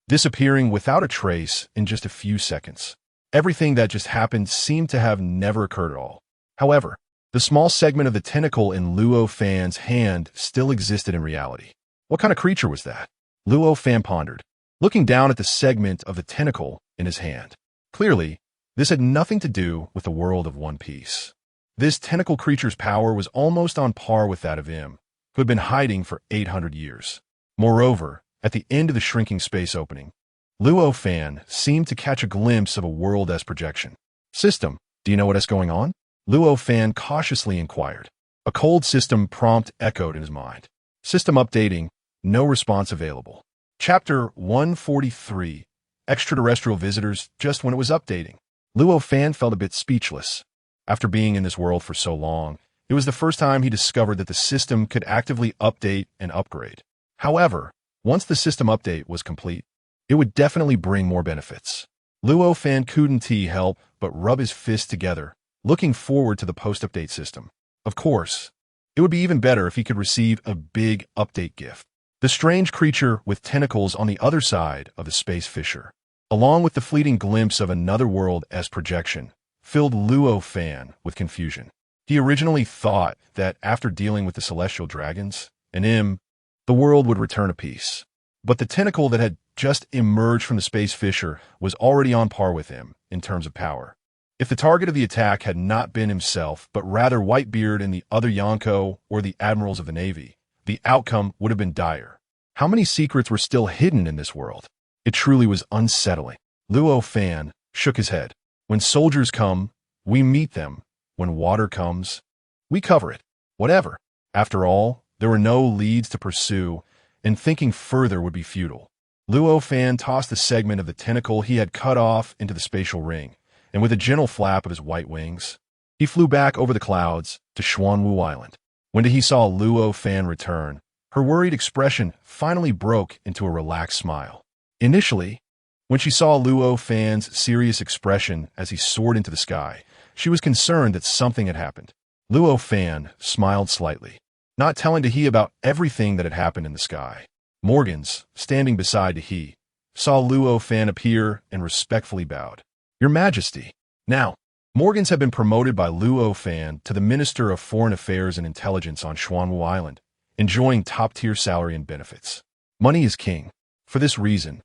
disappearing without a trace in just a few seconds. Everything that just happened seemed to have never occurred at all. However, the small segment of the tentacle in Luo Fan's hand still existed in reality. What kind of creature was that? Luo Fan pondered, looking down at the segment of the tentacle in his hand. Clearly, this had nothing to do with the world of One Piece. This tentacle creature's power was almost on par with that of him, who had been hiding for 800 years. Moreover, at the end of the shrinking space opening, Luo Fan seemed to catch a glimpse of a world S projection. System, do you know what's going on? Luo Fan cautiously inquired. A cold system prompt echoed in his mind. System updating, no response available. Chapter 143, Extraterrestrial Visitors, just when it was updating. Luo Fan felt a bit speechless. After being in this world for so long, it was the first time he discovered that the system could actively update and upgrade. However, once the system update was complete, it would definitely bring more benefits. Luo Fan couldn't help but rub his fists together, looking forward to the post-update system. Of course, it would be even better if he could receive a big update gift. The strange creature with tentacles on the other side of the space fissure, along with the fleeting glimpse of another world as projection, filled Luo Fan with confusion. He originally thought that after dealing with the celestial dragons and the world would return to peace. But the tentacle that had just emerged from the space fissure was already on par with him in terms of power. If the target of the attack had not been himself, but rather Whitebeard and the other Yonko or the admirals of the Navy, the outcome would have been dire. How many secrets were still hidden in this world? It truly was unsettling. Luo Fan shook his head. When soldiers come, we meet them. When water comes, we cover it. Whatever. After all, there were no leads to pursue, and thinking further would be futile. Luo Fan tossed the segment of the tentacle he had cut off into the spatial ring, and with a gentle flap of his white wings, he flew back over the clouds to Xuanwu Island. When he saw Luo Fan return, her worried expression finally broke into a relaxed smile. Initially, when she saw Luo Fan's serious expression as he soared into the sky, she was concerned that something had happened. Luo Fan smiled slightly, not telling Tahi about everything that had happened in the sky. Morgans, standing beside Tahi, saw Luo Fan appear and respectfully bowed. Your Majesty. Now, Morgans had been promoted by Luo Fan to the Minister of Foreign Affairs and Intelligence on Xuanwu Island, enjoying top-tier salary and benefits. Money is king. For this reason,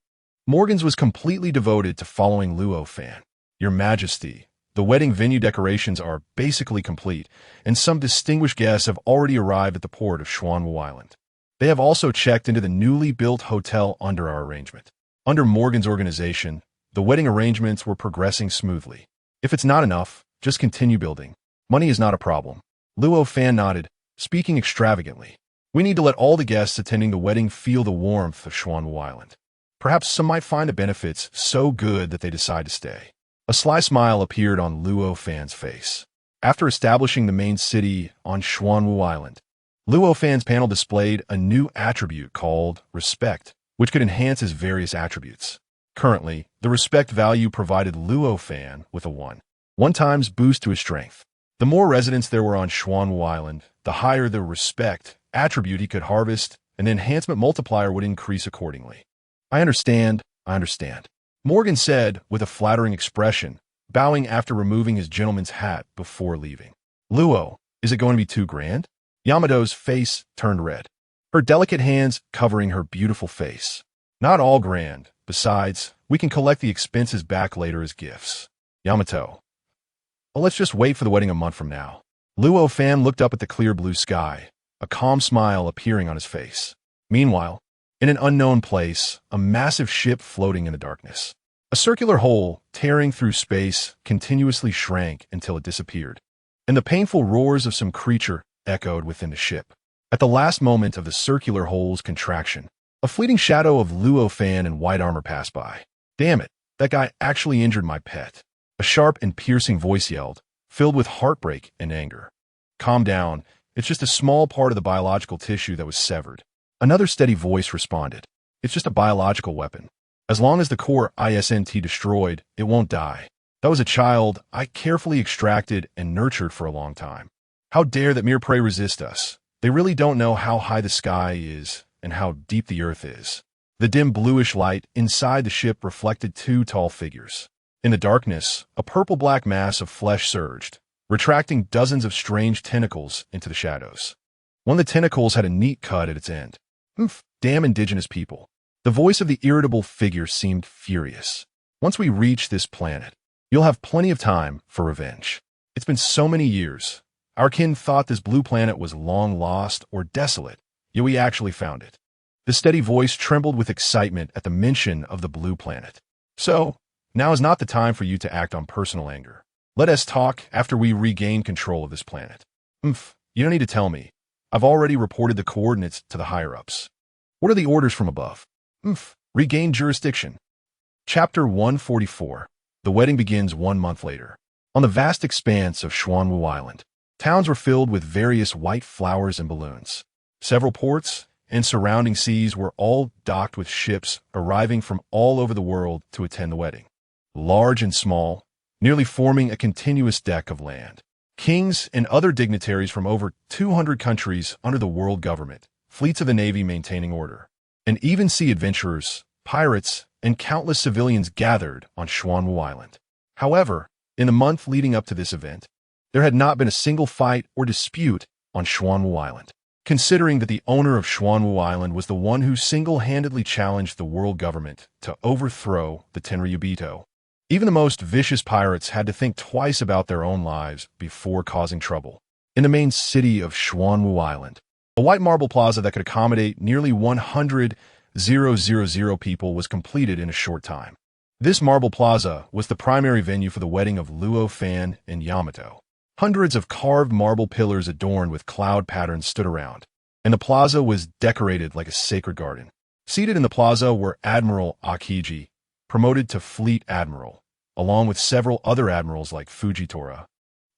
Morgans was completely devoted to following Luo Fan. Your Majesty, the wedding venue decorations are basically complete, and some distinguished guests have already arrived at the port of Xuanwu Island. They have also checked into the newly built hotel under our arrangement. Under Morgan's organization, the wedding arrangements were progressing smoothly. If it's not enough, just continue building. Money is not a problem. Luo Fan nodded, speaking extravagantly. We need to let all the guests attending the wedding feel the warmth of Xuanwu Island. Perhaps some might find the benefits so good that they decide to stay. A sly smile appeared on Luo Fan's face. After establishing the main city on Xuanwu Island, Luo Fan's panel displayed a new attribute called Respect, which could enhance his various attributes. Currently, the Respect value provided Luo Fan with a 1 times boost to his strength. The more residents there were on Xuanwu Island, the higher the Respect attribute he could harvest, and the enhancement multiplier would increase accordingly. I understand. Morgan said with a flattering expression, bowing after removing his gentleman's hat before leaving. Luo, is it going to be too grand? Yamato's face turned red, her delicate hands covering her beautiful face. Not all grand. Besides, we can collect the expenses back later as gifts. Yamato. Well, let's just wait for the wedding a month from now. Luo Fan looked up at the clear blue sky, a calm smile appearing on his face. Meanwhile, in an unknown place, a massive ship floating in the darkness. A circular hole, tearing through space, continuously shrank until it disappeared, and the painful roars of some creature echoed within the ship. At the last moment of the circular hole's contraction, a fleeting shadow of Luo Fan in white armor passed by. Damn it, that guy actually injured my pet. A sharp and piercing voice yelled, filled with heartbreak and anger. Calm down, it's just a small part of the biological tissue that was severed. Another steady voice responded, it's just a biological weapon. As long as the core isn't destroyed, it won't die. That was a child I carefully extracted and nurtured for a long time. How dare that mere prey resist us? They really don't know how high the sky is and how deep the earth is. The dim bluish light inside the ship reflected two tall figures. In the darkness, a purple-black mass of flesh surged, retracting dozens of strange tentacles into the shadows. One of the tentacles had a neat cut at its end. Damn indigenous people. The voice of the irritable figure seemed furious. Once we reach this planet, you'll have plenty of time for revenge. It's been so many years. Our kin thought this blue planet was long lost or desolate, yet we actually found it. The steady voice trembled with excitement at the mention of the blue planet. So, now is not the time for you to act on personal anger. Let us talk after we regain control of this planet. You don't need to tell me. I've already reported the coordinates to the higher-ups. What are the orders from above? Regain jurisdiction. Chapter 144. The wedding begins 1 month later. On the vast expanse of Xuanwu Island, towns were filled with various white flowers and balloons. Several ports and surrounding seas were all docked with ships arriving from all over the world to attend the wedding. Large and small, nearly forming a continuous deck of land. Kings and other dignitaries from over 200 countries under the world government, fleets of the Navy maintaining order, and even sea adventurers, pirates, and countless civilians gathered on Xuanwu Island. However, in the month leading up to this event, there had not been a single fight or dispute on Xuanwu Island, considering that the owner of Xuanwu Island was the one who single-handedly challenged the world government to overthrow the Tenryubito. Even the most vicious pirates had to think twice about their own lives before causing trouble. In the main city of Xuanwu Island, a white marble plaza that could accommodate nearly 100,000 people was completed in a short time. This marble plaza was the primary venue for the wedding of Luo Fan and Yamato. Hundreds of carved marble pillars adorned with cloud patterns stood around, and the plaza was decorated like a sacred garden. Seated in the plaza were Admiral Akiji, promoted to Fleet Admiral, along with several other admirals like Fujitora,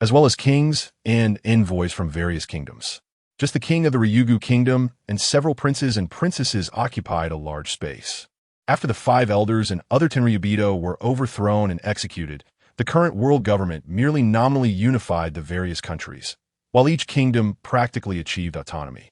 as well as kings and envoys from various kingdoms. Just the king of the Ryugu kingdom and several princes and princesses occupied a large space. After the 5 elders and other Tenryubito were overthrown and executed, the current world government merely nominally unified the various countries, while each kingdom practically achieved autonomy,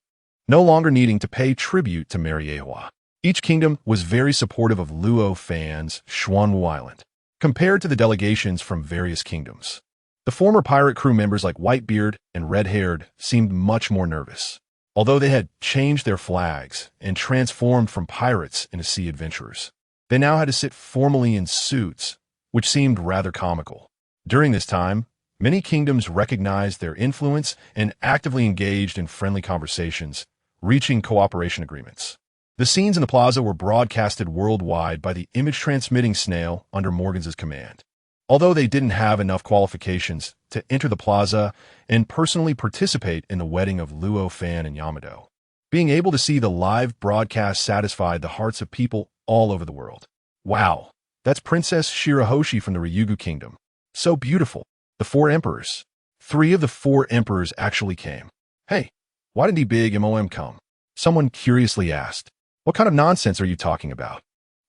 no longer needing to pay tribute to Mariewa. Each kingdom was very supportive of Luo Fan's Xuanwu Island, compared to the delegations from various kingdoms. The former pirate crew members like Whitebeard and Red-Haired seemed much more nervous, although they had changed their flags and transformed from pirates into sea adventurers. They now had to sit formally in suits, which seemed rather comical. During this time, many kingdoms recognized their influence and actively engaged in friendly conversations, reaching cooperation agreements. The scenes in the plaza were broadcasted worldwide by the image-transmitting snail under Morgan's command. Although they didn't have enough qualifications to enter the plaza and personally participate in the wedding of Luo Fan and Yamato, Being able to see the live broadcast satisfied the hearts of people all over the world. Wow, that's Princess Shirahoshi from the Ryugu Kingdom. So beautiful. The 4 emperors. 3 of the 4 emperors actually came. Hey, why didn't he big MOM come? Someone curiously asked. What kind of nonsense are you talking about?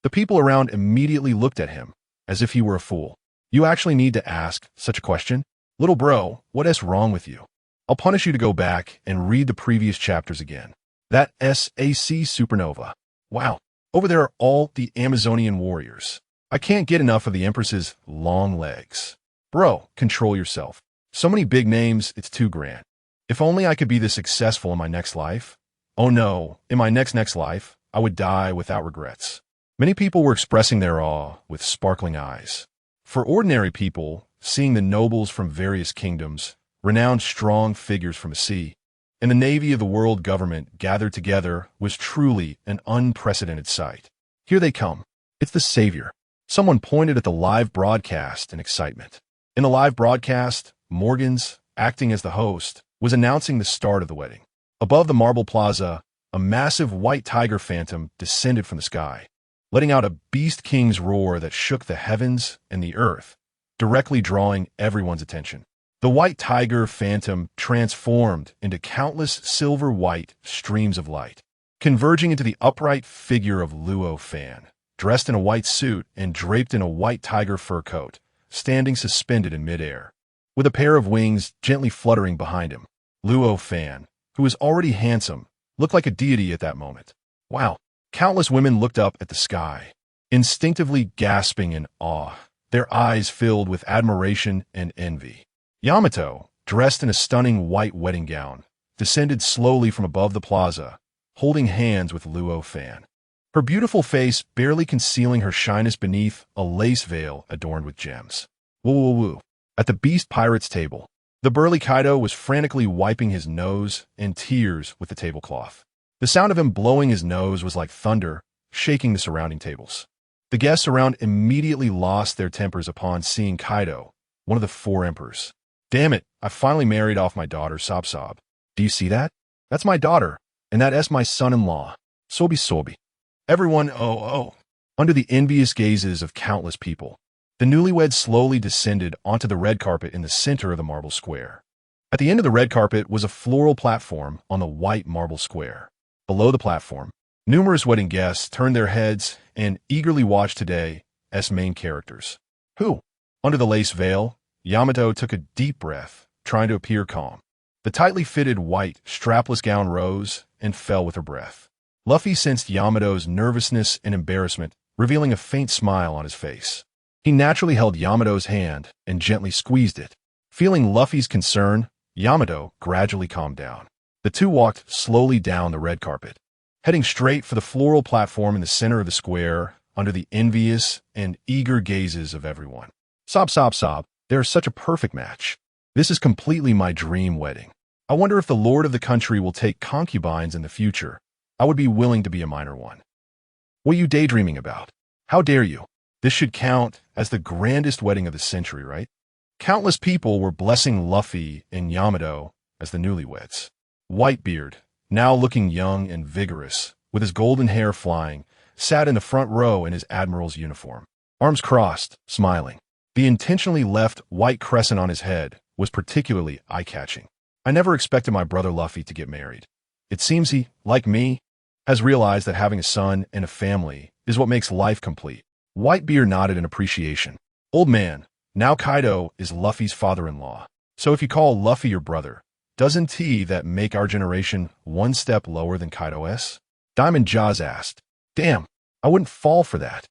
The people around immediately looked at him, as if he were a fool. You actually need to ask such a question? Little bro, what is wrong with you? I'll punish you to go back and read the previous chapters again. That SAC supernova. Wow, over there are all the Amazonian warriors. I can't get enough of the Empress's long legs. Bro, control yourself. So many big names, it's too grand. If only I could be this successful in my next life. Oh no, in my next life, I would die without regrets. Many people were expressing their awe with sparkling eyes. For ordinary people, seeing the nobles from various kingdoms, renowned strong figures from the sea, and the navy of the world government gathered together was truly an unprecedented sight. Here they come. It's the savior. Someone pointed at the live broadcast in excitement. In the live broadcast, Morgans, acting as the host, was announcing the start of the wedding. Above the marble plaza, a massive white tiger phantom descended from the sky, letting out a beast king's roar that shook the heavens and the earth, directly drawing everyone's attention. The white tiger phantom transformed into countless silver-white streams of light, converging into the upright figure of Luo Fan, dressed in a white suit and draped in a white tiger fur coat, standing suspended in midair, with a pair of wings gently fluttering behind him. Luo Fan, who was already handsome, looked like a deity at that moment. Wow! Countless women looked up at the sky, instinctively gasping in awe, their eyes filled with admiration and envy. Yamato, dressed in a stunning white wedding gown, descended slowly from above the plaza, holding hands with Luo Fan, her beautiful face barely concealing her shyness beneath a lace veil adorned with gems. Woo woo woo. At the Beast Pirates table, the burly Kaido was frantically wiping his nose and tears with the tablecloth. The sound of him blowing his nose was like thunder, shaking the surrounding tables. The guests around immediately lost their tempers upon seeing Kaido, one of the 4 emperors. Damn it, I finally married off my daughter, Sob Sob. Do you see that? That's my daughter, and that is my son-in-law, Sobi Sobi. Everyone, under the envious gazes of countless people, the newlyweds slowly descended onto the red carpet in the center of the marble square. At the end of the red carpet was a floral platform on the white marble square. Below the platform, numerous wedding guests turned their heads and eagerly watched today's main characters. Who? Under the lace veil, Yamato took a deep breath, trying to appear calm. The tightly fitted white, strapless gown rose and fell with her breath. Luffy sensed Yamato's nervousness and embarrassment, revealing a faint smile on his face. He naturally held Yamato's hand and gently squeezed it. Feeling Luffy's concern, Yamato gradually calmed down. The two walked slowly down the red carpet, heading straight for the floral platform in the center of the square under the envious and eager gazes of everyone. Sob, sob, sob. They're such a perfect match. This is completely my dream wedding. I wonder if the lord of the country will take concubines in the future. I would be willing to be a minor one. What are you daydreaming about? How dare you? This should count as the grandest wedding of the century, right? Countless people were blessing Luffy and Yamato as the newlyweds. Whitebeard, now looking young and vigorous, with his golden hair flying, sat in the front row in his admiral's uniform, arms crossed, smiling. The intentionally left white crescent on his head was particularly eye-catching. I never expected my brother Luffy to get married. It seems he, like me, has realized that having a son and a family is what makes life complete. Whitebeard nodded in appreciation. Old man, now Kaido is Luffy's father-in-law. So if you call Luffy your brother, doesn't he that make our generation one step lower than Kaido's? Diamond Jaws asked. Damn, I wouldn't fall for that.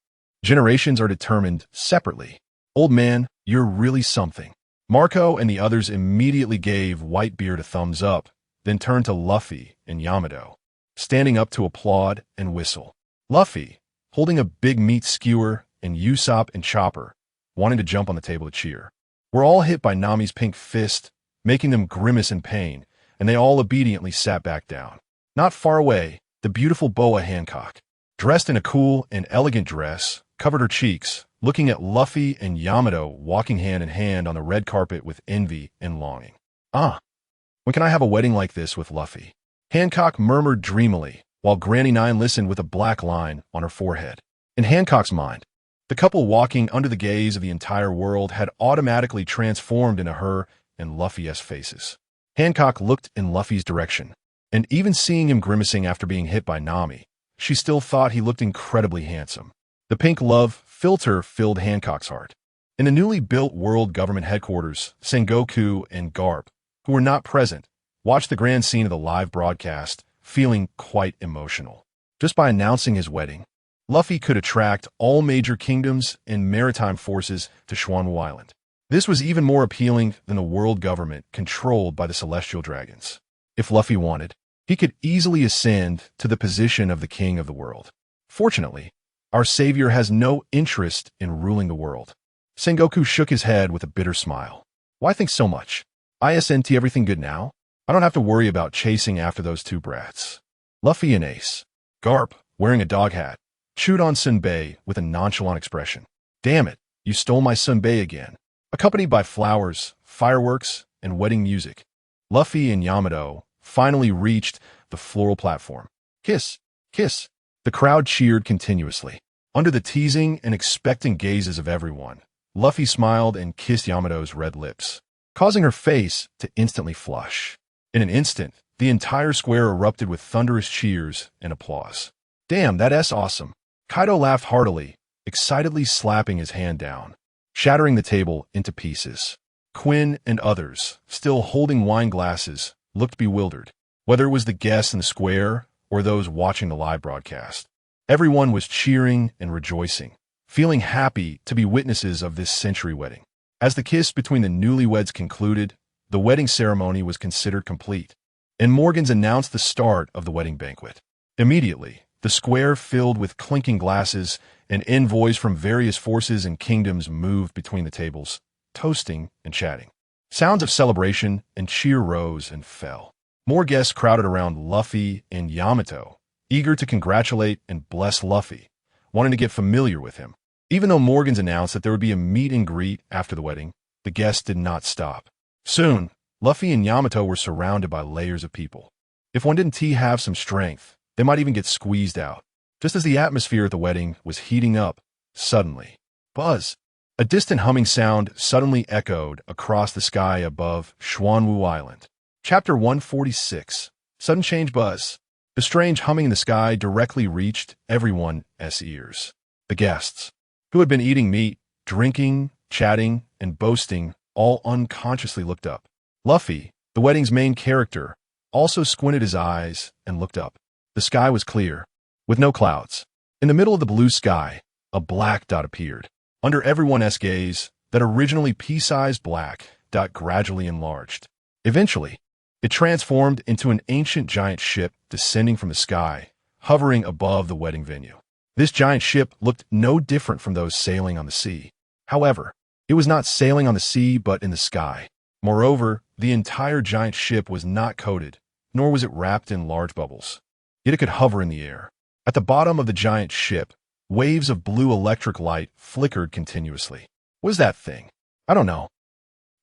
Generations are determined separately. Old man, you're really something. Marco and the others immediately gave Whitebeard a thumbs up, then turned to Luffy and Yamato, standing up to applaud and whistle. Luffy, holding a big meat skewer, and Usopp and Chopper, wanting to jump on the table to cheer, were all hit by Nami's pink fist, making them grimace in pain, and they all obediently sat back down. Not far away, the beautiful Boa Hancock, dressed in a cool and elegant dress, covered her cheeks, looking at Luffy and Yamato walking hand in hand on the red carpet with envy and longing. When can I have a wedding like this with Luffy? Hancock murmured dreamily, while Granny Nine listened with a black line on her forehead. In Hancock's mind, the couple walking under the gaze of the entire world had automatically transformed into her and Luffy's faces. Hancock looked in Luffy's direction, and even seeing him grimacing after being hit by Nami, she still thought he looked incredibly handsome. The pink love filter filled Hancock's heart. In the newly built world government headquarters, Sengoku and Garp, who were not present, watched the grand scene of the live broadcast, feeling quite emotional. Just by announcing his wedding, Luffy could attract all major kingdoms and maritime forces to Xuanwu Island. This was even more appealing than a world government controlled by the celestial dragons. If Luffy wanted, he could easily ascend to the position of the king of the world. Fortunately, our savior has no interest in ruling the world. Sengoku shook his head with a bitter smile. Why think so much? ISNT everything good now? I don't have to worry about chasing after those two brats. Luffy and Ace. Garp, wearing a dog hat, chewed on Sunbei with a nonchalant expression. Damn it, you stole my Sunbei again. Accompanied by flowers, fireworks, and wedding music, Luffy and Yamato finally reached the floral platform. Kiss, kiss. The crowd cheered continuously. Under the teasing and expectant gazes of everyone, Luffy smiled and kissed Yamato's red lips, causing her face to instantly flush. In an instant, the entire square erupted with thunderous cheers and applause. Damn, that's awesome. Kaido laughed heartily, excitedly slapping his hand down, shattering the table into pieces. Quinn and others, still holding wine glasses, looked bewildered, whether it was the guests in the square or those watching the live broadcast. Everyone was cheering and rejoicing, feeling happy to be witnesses of this century wedding. As the kiss between the newlyweds concluded, the wedding ceremony was considered complete, and Morgans announced the start of the wedding banquet. Immediately, the square filled with clinking glasses and envoys from various forces and kingdoms moved between the tables, toasting and chatting. Sounds of celebration and cheer rose and fell. More guests crowded around Luffy and Yamato, eager to congratulate and bless Luffy, wanting to get familiar with him. Even though Morgans announced that there would be a meet and greet after the wedding, the guests did not stop. Soon, Luffy and Yamato were surrounded by layers of people. If one didn't have some strength, they might even get squeezed out. Just as the atmosphere at the wedding was heating up, suddenly, buzz! A distant humming sound suddenly echoed across the sky above Xuanwu Island. Chapter 146. Sudden Change Buzz. The strange humming in the sky directly reached everyone's ears. The guests, who had been eating meat, drinking, chatting, and boasting, all unconsciously looked up. Luffy, the wedding's main character, also squinted his eyes and looked up. The sky was clear, with no clouds. In the middle of the blue sky, a black dot appeared. Under everyone's gaze, that originally pea-sized black dot gradually enlarged. Eventually, it transformed into an ancient giant ship descending from the sky, hovering above the wedding venue. This giant ship looked no different from those sailing on the sea. However, it was not sailing on the sea but in the sky. Moreover, the entire giant ship was not coated, nor was it wrapped in large bubbles. Yet it could hover in the air. At the bottom of the giant ship, waves of blue electric light flickered continuously. What is that thing? I don't know.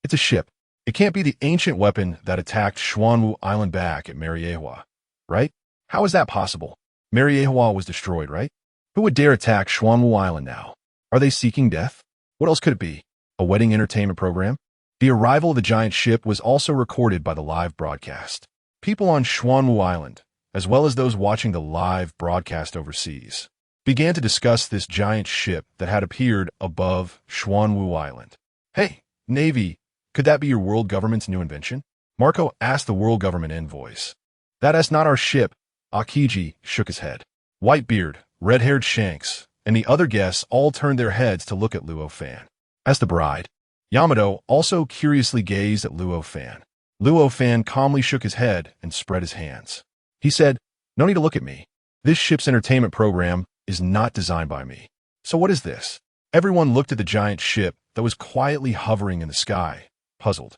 It's a ship. It can't be the ancient weapon that attacked Xuanwu Island back at Mariewa, right? How is that possible? Mariewa was destroyed, right? Who would dare attack Xuanwu Island now? Are they seeking death? What else could it be? A wedding entertainment program? The arrival of the giant ship was also recorded by the live broadcast. People on Xuanwu Island, as well as those watching the live broadcast overseas, began to discuss this giant ship that had appeared above Xuanwu Island. Hey, Navy, could that be your world government's new invention? Marco asked the world government envoys. That's not our ship. Akiji shook his head. Whitebeard, red-haired Shanks, and the other guests all turned their heads to look at Luo Fan. As the bride, Yamato also curiously gazed at Luo Fan. Luo Fan calmly shook his head and spread his hands. He said, "No need to look at me. This ship's entertainment program is not designed by me. So what is this?" Everyone looked at the giant ship that was quietly hovering in the sky, puzzled.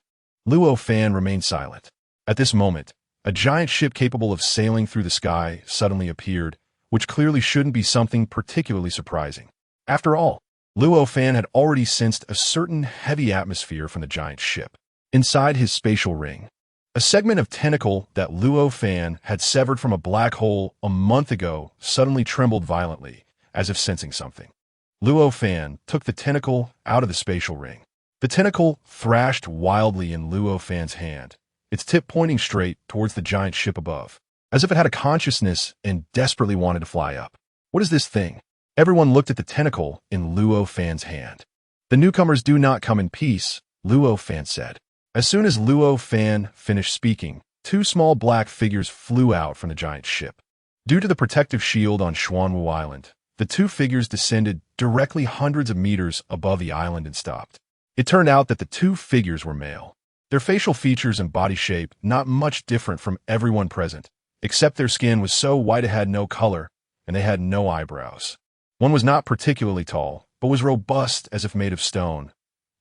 Luo Fan remained silent. At this moment, a giant ship capable of sailing through the sky suddenly appeared, which clearly shouldn't be something particularly surprising. After all, Luo Fan had already sensed a certain heavy atmosphere from the giant ship. Inside his spatial ring, A segment of tentacle that Luo Fan had severed from a black hole a month ago suddenly trembled violently, as if sensing something. Luo Fan took the tentacle out of the spatial ring. The tentacle thrashed wildly in Luo Fan's hand, its tip pointing straight towards the giant ship above, as if it had a consciousness and desperately wanted to fly up. What is this thing? Everyone looked at the tentacle in Luo Fan's hand. The newcomers do not come in peace, Luo Fan said. As soon as Luo Fan finished speaking, two small black figures flew out from the giant ship. Due to the protective shield on Xuanwu Island, the two figures descended directly hundreds of meters above the island and stopped. It turned out that the two figures were male. Their facial features and body shape not much different from everyone present, except their skin was so white it had no color, and they had no eyebrows. One was not particularly tall, but was robust as if made of stone,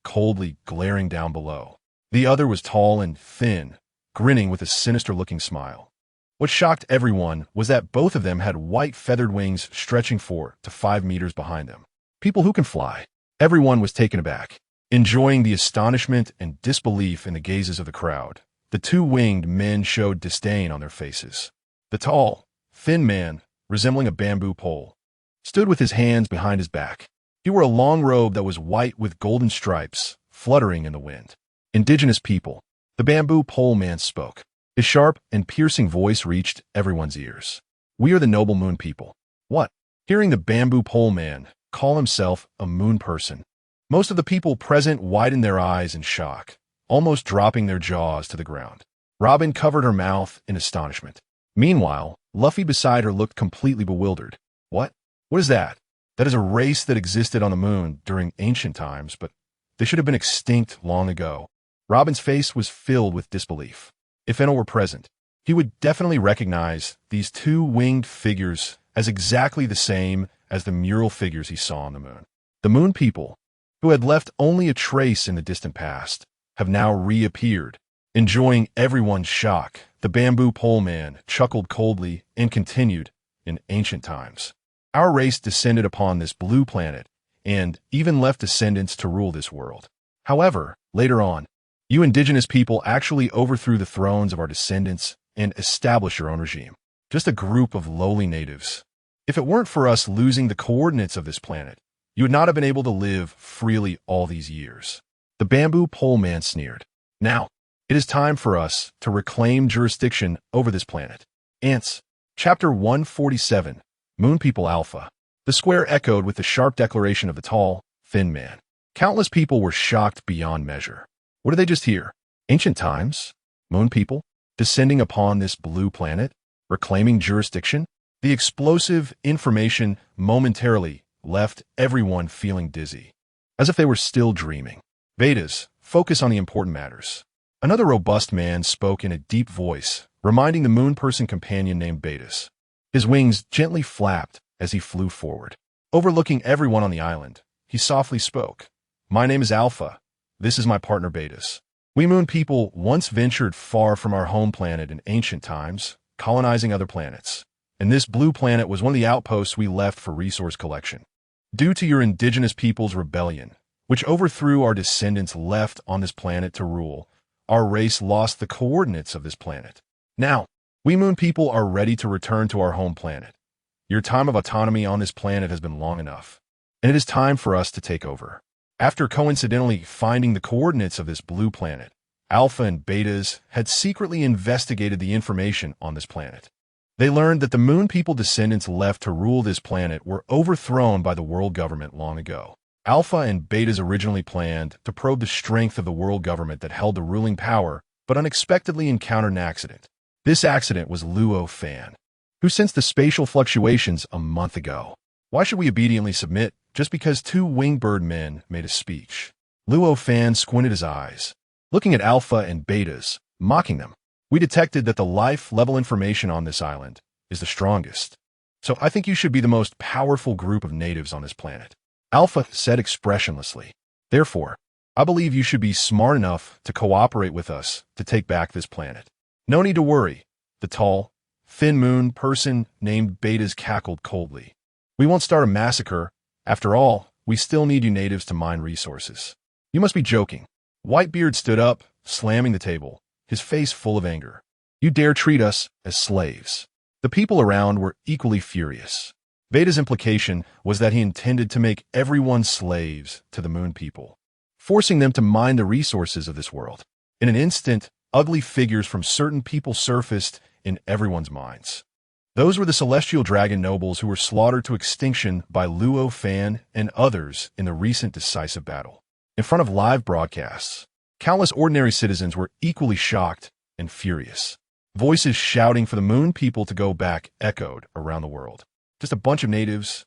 coldly glaring down below. The other was tall and thin, grinning with a sinister-looking smile. What shocked everyone was that both of them had white feathered wings stretching 4 to 5 meters behind them. People who can fly. Everyone was taken aback. Enjoying the astonishment and disbelief in the gazes of the crowd, the two winged men showed disdain on their faces. The tall, thin man, resembling a bamboo pole, stood with his hands behind his back. He wore a long robe that was white with golden stripes, fluttering in the wind. Indigenous people, the bamboo pole man spoke. His sharp and piercing voice reached everyone's ears. We are the noble moon people. What? Hearing the bamboo pole man call himself a moon person, most of the people present widened their eyes in shock, almost dropping their jaws to the ground. Robin covered her mouth in astonishment. Meanwhile, Luffy beside her looked completely bewildered. What? What is that? That is a race that existed on the moon during ancient times, but they should have been extinct long ago. Robin's face was filled with disbelief. If Enel were present, he would definitely recognize these two winged figures as exactly the same as the mural figures he saw on the moon. The moon people, who had left only a trace in the distant past, have now reappeared. Enjoying everyone's shock, the bamboo pole man chuckled coldly and continued, in ancient times, our race descended upon this blue planet and even left descendants to rule this world. However, later on, you indigenous people actually overthrew the thrones of our descendants and established your own regime. Just a group of lowly natives. If it weren't for us losing the coordinates of this planet, you would not have been able to live freely all these years. The bamboo pole man sneered. Now, it is time for us to reclaim jurisdiction over this planet. Ants. Chapter 147. Moon People Alpha. The square echoed with the sharp declaration of the tall, thin man. Countless people were shocked beyond measure. What did they just hear? Ancient times? Moon people? Descending upon this blue planet? Reclaiming jurisdiction? The explosive information momentarily left everyone feeling dizzy, as if they were still dreaming. Betas, focus on the important matters. Another robust man spoke in a deep voice, reminding the moon person companion named Betas. His wings gently flapped as he flew forward. Overlooking everyone on the island, he softly spoke. My name is Alpha. This is my partner Betas. We moon people once ventured far from our home planet in ancient times, colonizing other planets. And this blue planet was one of the outposts we left for resource collection. Due to your indigenous people's rebellion, which overthrew our descendants left on this planet to rule, our race lost the coordinates of this planet. Now, we moon people are ready to return to our home planet. Your time of autonomy on this planet has been long enough, and it is time for us to take over. After coincidentally finding the coordinates of this blue planet, Alpha and Betas had secretly investigated the information on this planet. They learned that the moon people descendants left to rule this planet were overthrown by the world government long ago. Alpha and Betas originally planned to probe the strength of the world government that held the ruling power, but unexpectedly encountered an accident. This accident was Luo Fan, who sensed the spatial fluctuations a month ago. Why should we obediently submit just because two wing-bird men made a speech? Luo Fan squinted his eyes, looking at Alpha and Betas, mocking them. We detected that the life-level information on this island is the strongest, so I think you should be the most powerful group of natives on this planet. Alpha said expressionlessly. Therefore, I believe you should be smart enough to cooperate with us to take back this planet. No need to worry, the tall, thin moon person named Betas cackled coldly. We won't start a massacre. After all, we still need you natives to mine resources. You must be joking. Whitebeard stood up, slamming the table. his face full of anger. You dare treat us as slaves. The people around were equally furious. Veda's implication was that he intended to make everyone slaves to the moon people, forcing them to mine the resources of this world. In an instant, ugly figures from certain people surfaced in everyone's minds. Those were the celestial dragon nobles who were slaughtered to extinction by Luo Fan and others in the recent decisive battle. In front of live broadcasts, countless ordinary citizens were equally shocked and furious. Voices shouting for the moon people to go back echoed around the world. Just a bunch of natives.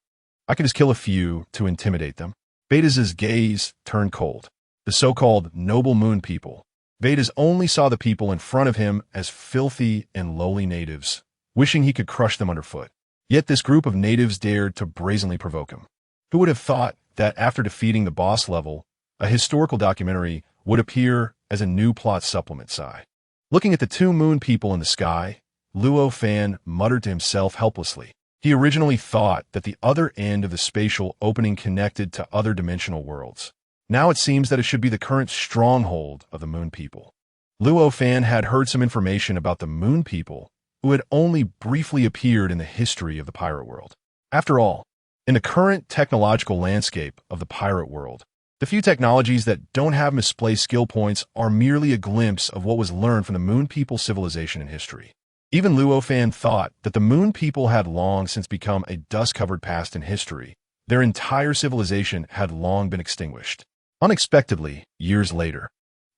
I can just kill a few to intimidate them. Veda's gaze turned cold. The so-called noble moon people. Vedas only saw the people in front of him as filthy and lowly natives, wishing he could crush them underfoot. Yet this group of natives dared to brazenly provoke him. Who would have thought that after defeating the boss level, a historical documentary would appear as a new plot supplement? Sigh. Looking at the two moon people in the sky, Luo Fan muttered to himself helplessly. He originally thought that the other end of the spatial opening connected to other dimensional worlds. Now it seems that it should be the current stronghold of the moon people. Luo Fan had heard some information about the moon people who had only briefly appeared in the history of the pirate world. After all, in the current technological landscape of the pirate world, the few technologies that don't have misplaced skill points are merely a glimpse of what was learned from the moon people civilization in history. Even Luo Fan thought that the moon people had long since become a dust-covered past in history. Their entire civilization had long been extinguished. Unexpectedly, years later,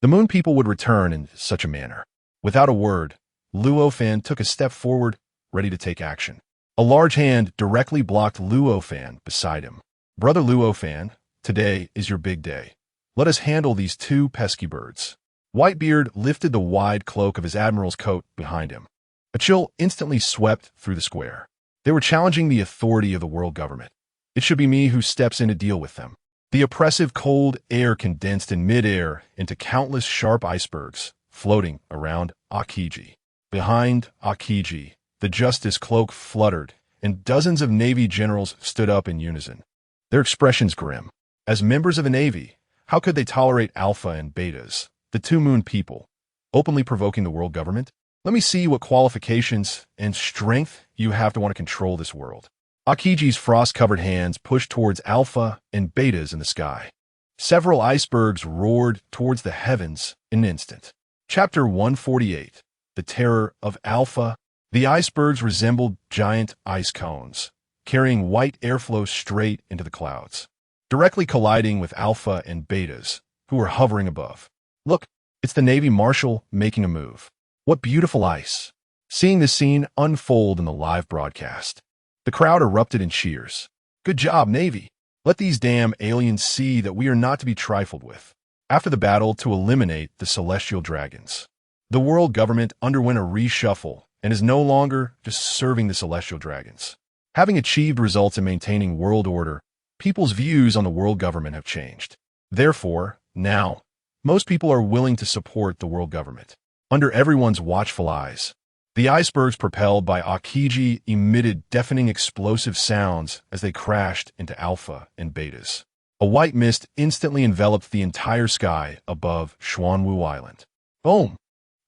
the moon people would return in such a manner. Without a word, Luo Fan took a step forward, ready to take action. A large hand directly blocked Luo Fan beside him. Brother Luo Fan, today is your big day. Let us handle these two pesky birds. Whitebeard lifted the wide cloak of his admiral's coat behind him. A chill instantly swept through the square. They were challenging the authority of the world government. It should be me who steps in to deal with them. The oppressive cold air condensed in midair into countless sharp icebergs floating around Akiji. Behind Akiji, the justice cloak fluttered, and dozens of Navy generals stood up in unison. Their expressions grim. As members of the Navy, how could they tolerate Alpha and Betas, the two moon people, openly provoking the world government? Let me see what qualifications and strength you have to want to control this world. Akiji's frost-covered hands pushed towards Alpha and Betas in the sky. Several icebergs roared towards the heavens in an instant. Chapter 148. The Terror of Alpha. The icebergs resembled giant ice cones, carrying white airflow straight into the clouds, directly colliding with Alpha and Betas, who were hovering above. Look, it's the Navy Marshal making a move. What beautiful ice! Seeing this scene unfold in the live broadcast, the crowd erupted in cheers. Good job, Navy! Let these damn aliens see that we are not to be trifled with. After the battle to eliminate the celestial dragons, the world government underwent a reshuffle and is no longer just serving the celestial dragons. Having achieved results in maintaining world order, people's views on the world government have changed. Therefore, now, most people are willing to support the world government. Under everyone's watchful eyes, the icebergs propelled by Akiji emitted deafening explosive sounds as they crashed into Alpha and Betas. A white mist instantly enveloped the entire sky above Xuanwu Island. Boom!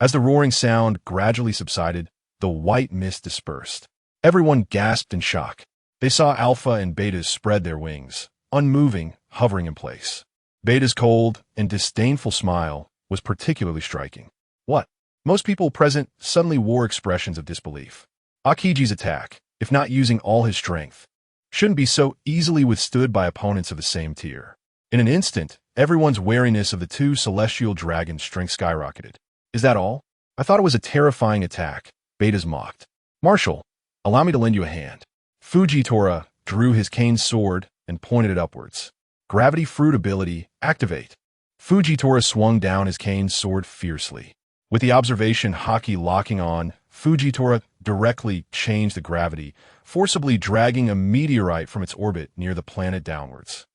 As the roaring sound gradually subsided, the white mist dispersed. Everyone gasped in shock. They saw Alpha and Betas spread their wings, unmoving, hovering in place. Beta's cold and disdainful smile was particularly striking. What? Most people present suddenly wore expressions of disbelief. Akiji's attack, if not using all his strength, shouldn't be so easily withstood by opponents of the same tier. In an instant, everyone's wariness of the two celestial dragons' strength skyrocketed. Is that all? I thought it was a terrifying attack, Betas mocked. Marshal, allow me to lend you a hand. Fujitora drew his cane sword and pointed it upwards. Gravity Fruit ability, activate. Fujitora swung down his cane sword fiercely. With the observation haki locking on, Fujitora directly changed the gravity, forcibly dragging a meteorite from its orbit near the planet downwards.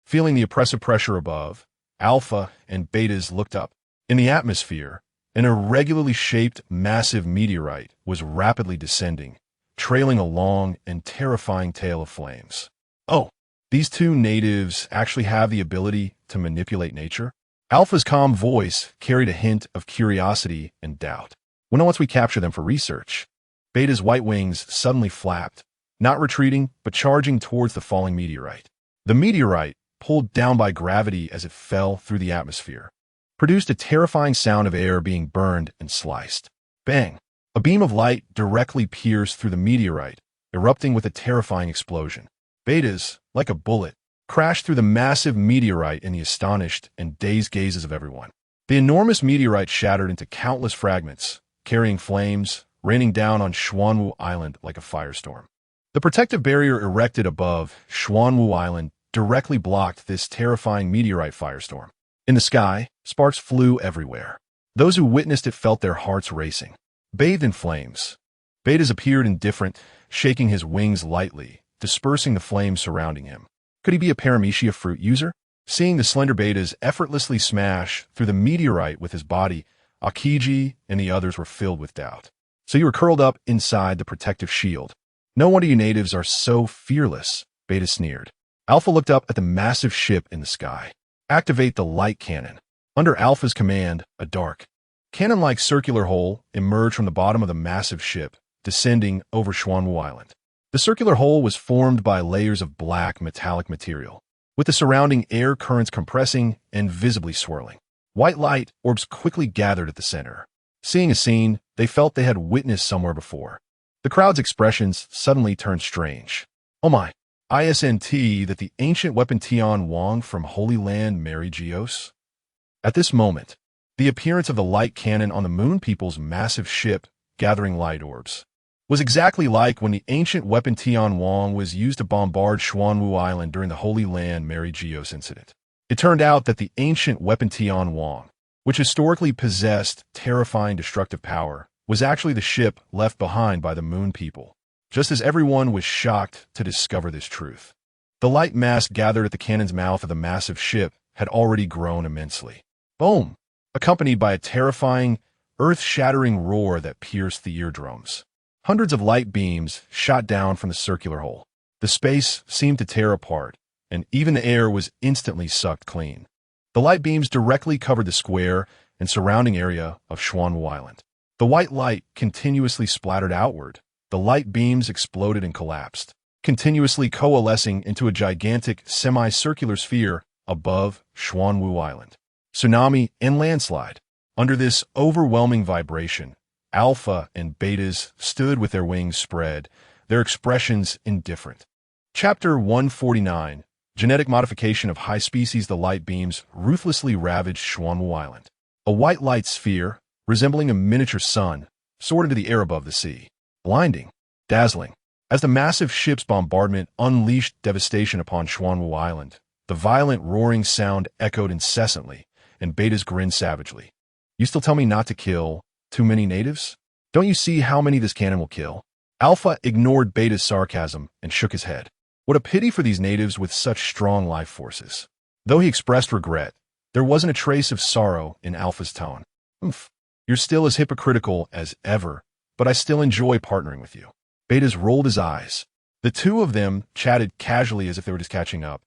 Feeling the oppressive pressure above, Alpha and Betas looked up. In the atmosphere, an irregularly shaped massive meteorite was rapidly descending, trailing a long and terrifying tail of flames. Oh, these two natives actually have the ability to manipulate nature? Alpha's calm voice carried a hint of curiosity and doubt. When once we capture them for research, Beta's white wings suddenly flapped, not retreating, but charging towards the falling meteorite. The meteorite, pulled down by gravity as it fell through the atmosphere, produced a terrifying sound of air being burned and sliced. Bang! A beam of light directly pierced through the meteorite, erupting with a terrifying explosion. Betas, like a bullet, crashed through the massive meteorite in the astonished and dazed gazes of everyone. The enormous meteorite shattered into countless fragments, carrying flames, raining down on Xuanwu Island like a firestorm. The protective barrier erected above Xuanwu Island directly blocked this terrifying meteorite firestorm. In the sky, sparks flew everywhere. Those who witnessed it felt their hearts racing. Bathed in flames, Betas appeared indifferent, shaking his wings lightly, dispersing the flames surrounding him. Could he be a paramecia fruit user? Seeing the slender Betas effortlessly smash through the meteorite with his body, Akiji and the others were filled with doubt. So you were curled up inside the protective shield. No wonder you natives are so fearless, Beta sneered. Alpha looked up at the massive ship in the sky. Activate the light cannon. Under Alpha's command, a dark, cannon-like circular hole emerged from the bottom of the massive ship, descending over Xuanwu Island. The circular hole was formed by layers of black metallic material, with the surrounding air currents compressing and visibly swirling. White light orbs quickly gathered at the center. Seeing a scene they felt they had witnessed somewhere before. The crowd's expressions suddenly turned strange. Oh my! Isn't that the ancient weapon Tian Wang from Holy Land Mary Geos? At this moment, the appearance of the light cannon on the Moon People's massive ship, gathering light orbs, was exactly like when the ancient weapon Tian Wang was used to bombard Xuanwu Island during the Holy Land Mary Geos incident. It turned out that the ancient weapon Tian Wang, which historically possessed terrifying destructive power, was actually the ship left behind by the Moon People, just as everyone was shocked to discover this truth. The light mass gathered at the cannon's mouth of the massive ship had already grown immensely. Boom! Accompanied by a terrifying, earth-shattering roar that pierced the eardrums. Hundreds of light beams shot down from the circular hole. The space seemed to tear apart, and even the air was instantly sucked clean. The light beams directly covered the square and surrounding area of Xuanwu Island. The white light continuously splattered outward. The light beams exploded and collapsed, continuously coalescing into a gigantic semicircular sphere above Xuanwu Island. Tsunami and landslide. Under this overwhelming vibration, Alpha and Betas stood with their wings spread, their expressions indifferent. Chapter 149. Genetic modification of high species. The light beams ruthlessly ravaged Xuanwu Island. A white light sphere, resembling a miniature sun, soared into the air above the sea. Blinding, dazzling. As the massive ship's bombardment unleashed devastation upon Xuanwu Island, the violent roaring sound echoed incessantly, and Betas grinned savagely. You still tell me not to kill too many natives? Don't you see how many this cannon will kill? Alpha ignored Beta's sarcasm and shook his head. What a pity for these natives with such strong life forces. Though he expressed regret, there wasn't a trace of sorrow in Alpha's tone. You're still as hypocritical as ever, but I still enjoy partnering with you. Betas rolled his eyes. The two of them chatted casually as if they were just catching up,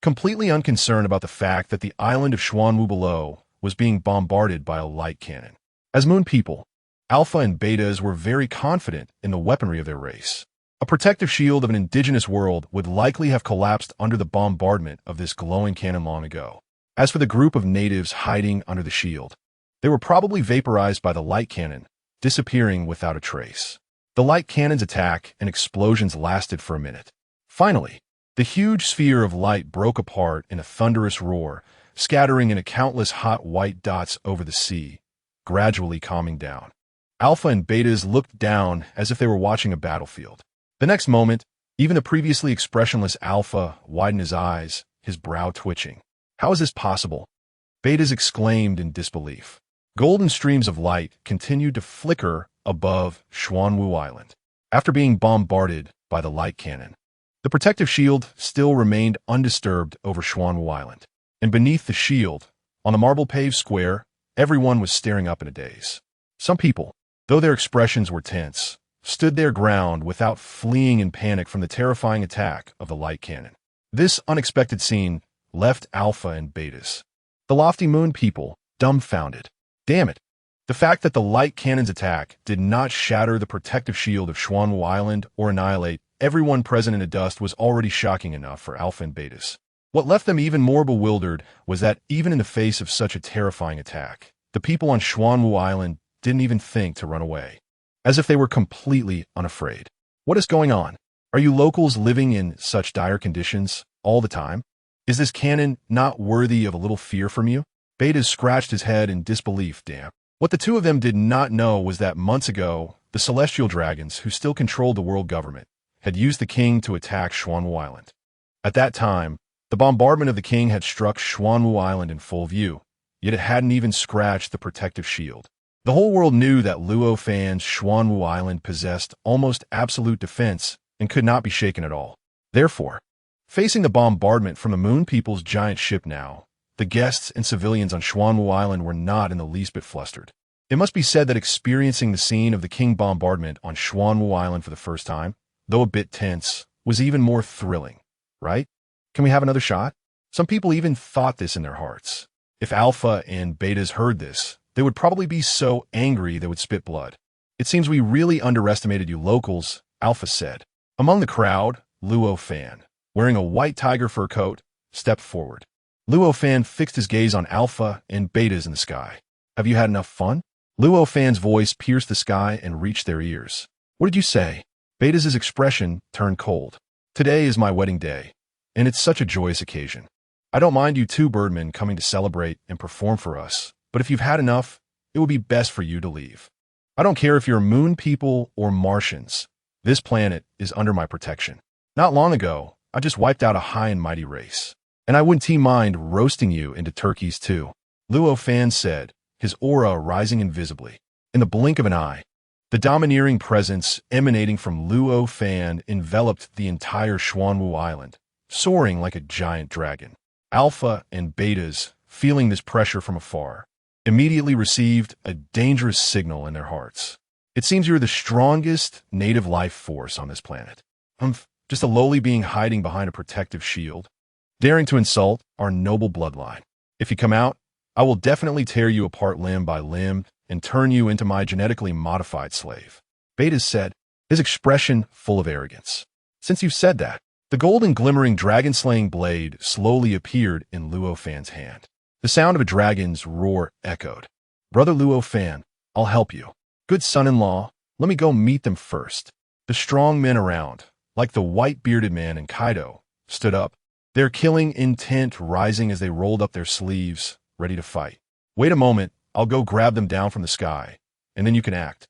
completely unconcerned about the fact that the island of Xuanwu below was being bombarded by a light cannon. As Moon People, Alpha and Betas were very confident in the weaponry of their race. A protective shield of an indigenous world would likely have collapsed under the bombardment of this glowing cannon long ago. As for the group of natives hiding under the shield, they were probably vaporized by the light cannon, disappearing without a trace. The light cannon's attack and explosions lasted for a minute. Finally, the huge sphere of light broke apart in a thunderous roar, scattering into countless hot white dots over the sea, gradually calming down. Alpha and Betas looked down as if they were watching a battlefield. The next moment, even the previously expressionless Alpha widened his eyes, his brow twitching. How is this possible? Betas exclaimed in disbelief. Golden streams of light continued to flicker above Xuanwu Island. After being bombarded by the light cannon, the protective shield still remained undisturbed over Xuanwu Island. And beneath the shield, on the marble-paved square, everyone was staring up in a daze. Some people, though their expressions were tense, stood their ground without fleeing in panic from the terrifying attack of the light cannon. This unexpected scene left Alpha and Betas The lofty moon people, dumbfounded. Damn it. The fact that the light cannon's attack did not shatter the protective shield of Xuanwu Island or annihilate everyone present in a dust was already shocking enough for Alpha and Betas. What left them even more bewildered was that even in the face of such a terrifying attack, the people on Xuanwu Island didn't even think to run away, as if they were completely unafraid. What is going on? Are you locals living in such dire conditions all the time? Is this cannon not worthy of a little fear from you? Betas scratched his head in disbelief. Damn. What the two of them did not know was that months ago, the celestial dragons, who still controlled the world government, had used the king to attack Xuanwu Island. At that time, the bombardment of the king had struck Xuanwu Island in full view, yet it hadn't even scratched the protective shield. The whole world knew that Luo Fan's Xuanwu Island possessed almost absolute defense and could not be shaken at all. Therefore, facing the bombardment from the Moon People's giant ship now, the guests and civilians on Xuanwu Island were not in the least bit flustered. It must be said that experiencing the scene of the king bombardment on Xuanwu Island for the first time, though a bit tense, was even more thrilling, right? Can we have another shot? Some people even thought this in their hearts. If Alpha and Betas heard this, they would probably be so angry they would spit blood. It seems we really underestimated you locals, Alpha said. Among the crowd, Luo Fan, wearing a white tiger fur coat, stepped forward. Luo Fan fixed his gaze on Alpha and Betas in the sky. Have you had enough fun? Luo Fan's voice pierced the sky and reached their ears. What did you say? Betas' expression turned cold. Today is my wedding day, and it's such a joyous occasion. I don't mind you two birdmen coming to celebrate and perform for us, but if you've had enough, it would be best for you to leave. I don't care if you're moon people or Martians. This planet is under my protection. Not long ago, I just wiped out a high and mighty race, and I wouldn't mind roasting you into turkeys too. Luo Fan said, his aura rising invisibly. In the blink of an eye, the domineering presence emanating from Luo Fan enveloped the entire Xuanwu Island, soaring like a giant dragon. Alpha and Betas, feeling this pressure from afar, immediately received a dangerous signal in their hearts. It seems you're the strongest native life force on this planet. Just a lowly being hiding behind a protective shield, daring to insult our noble bloodline. If you come out, I will definitely tear you apart limb by limb and turn you into my genetically modified slave. Betas said, his expression full of arrogance. Since you've said that, the golden glimmering dragon-slaying blade slowly appeared in Luo Fan's hand. The sound of a dragon's roar echoed. Brother Luo Fan, I'll help you. Good son-in-law, let me go meet them first. The strong men around, like the white-bearded man in Kaido, stood up, their killing intent rising as they rolled up their sleeves, ready to fight. Wait a moment, I'll go grab them down from the sky, and then you can act.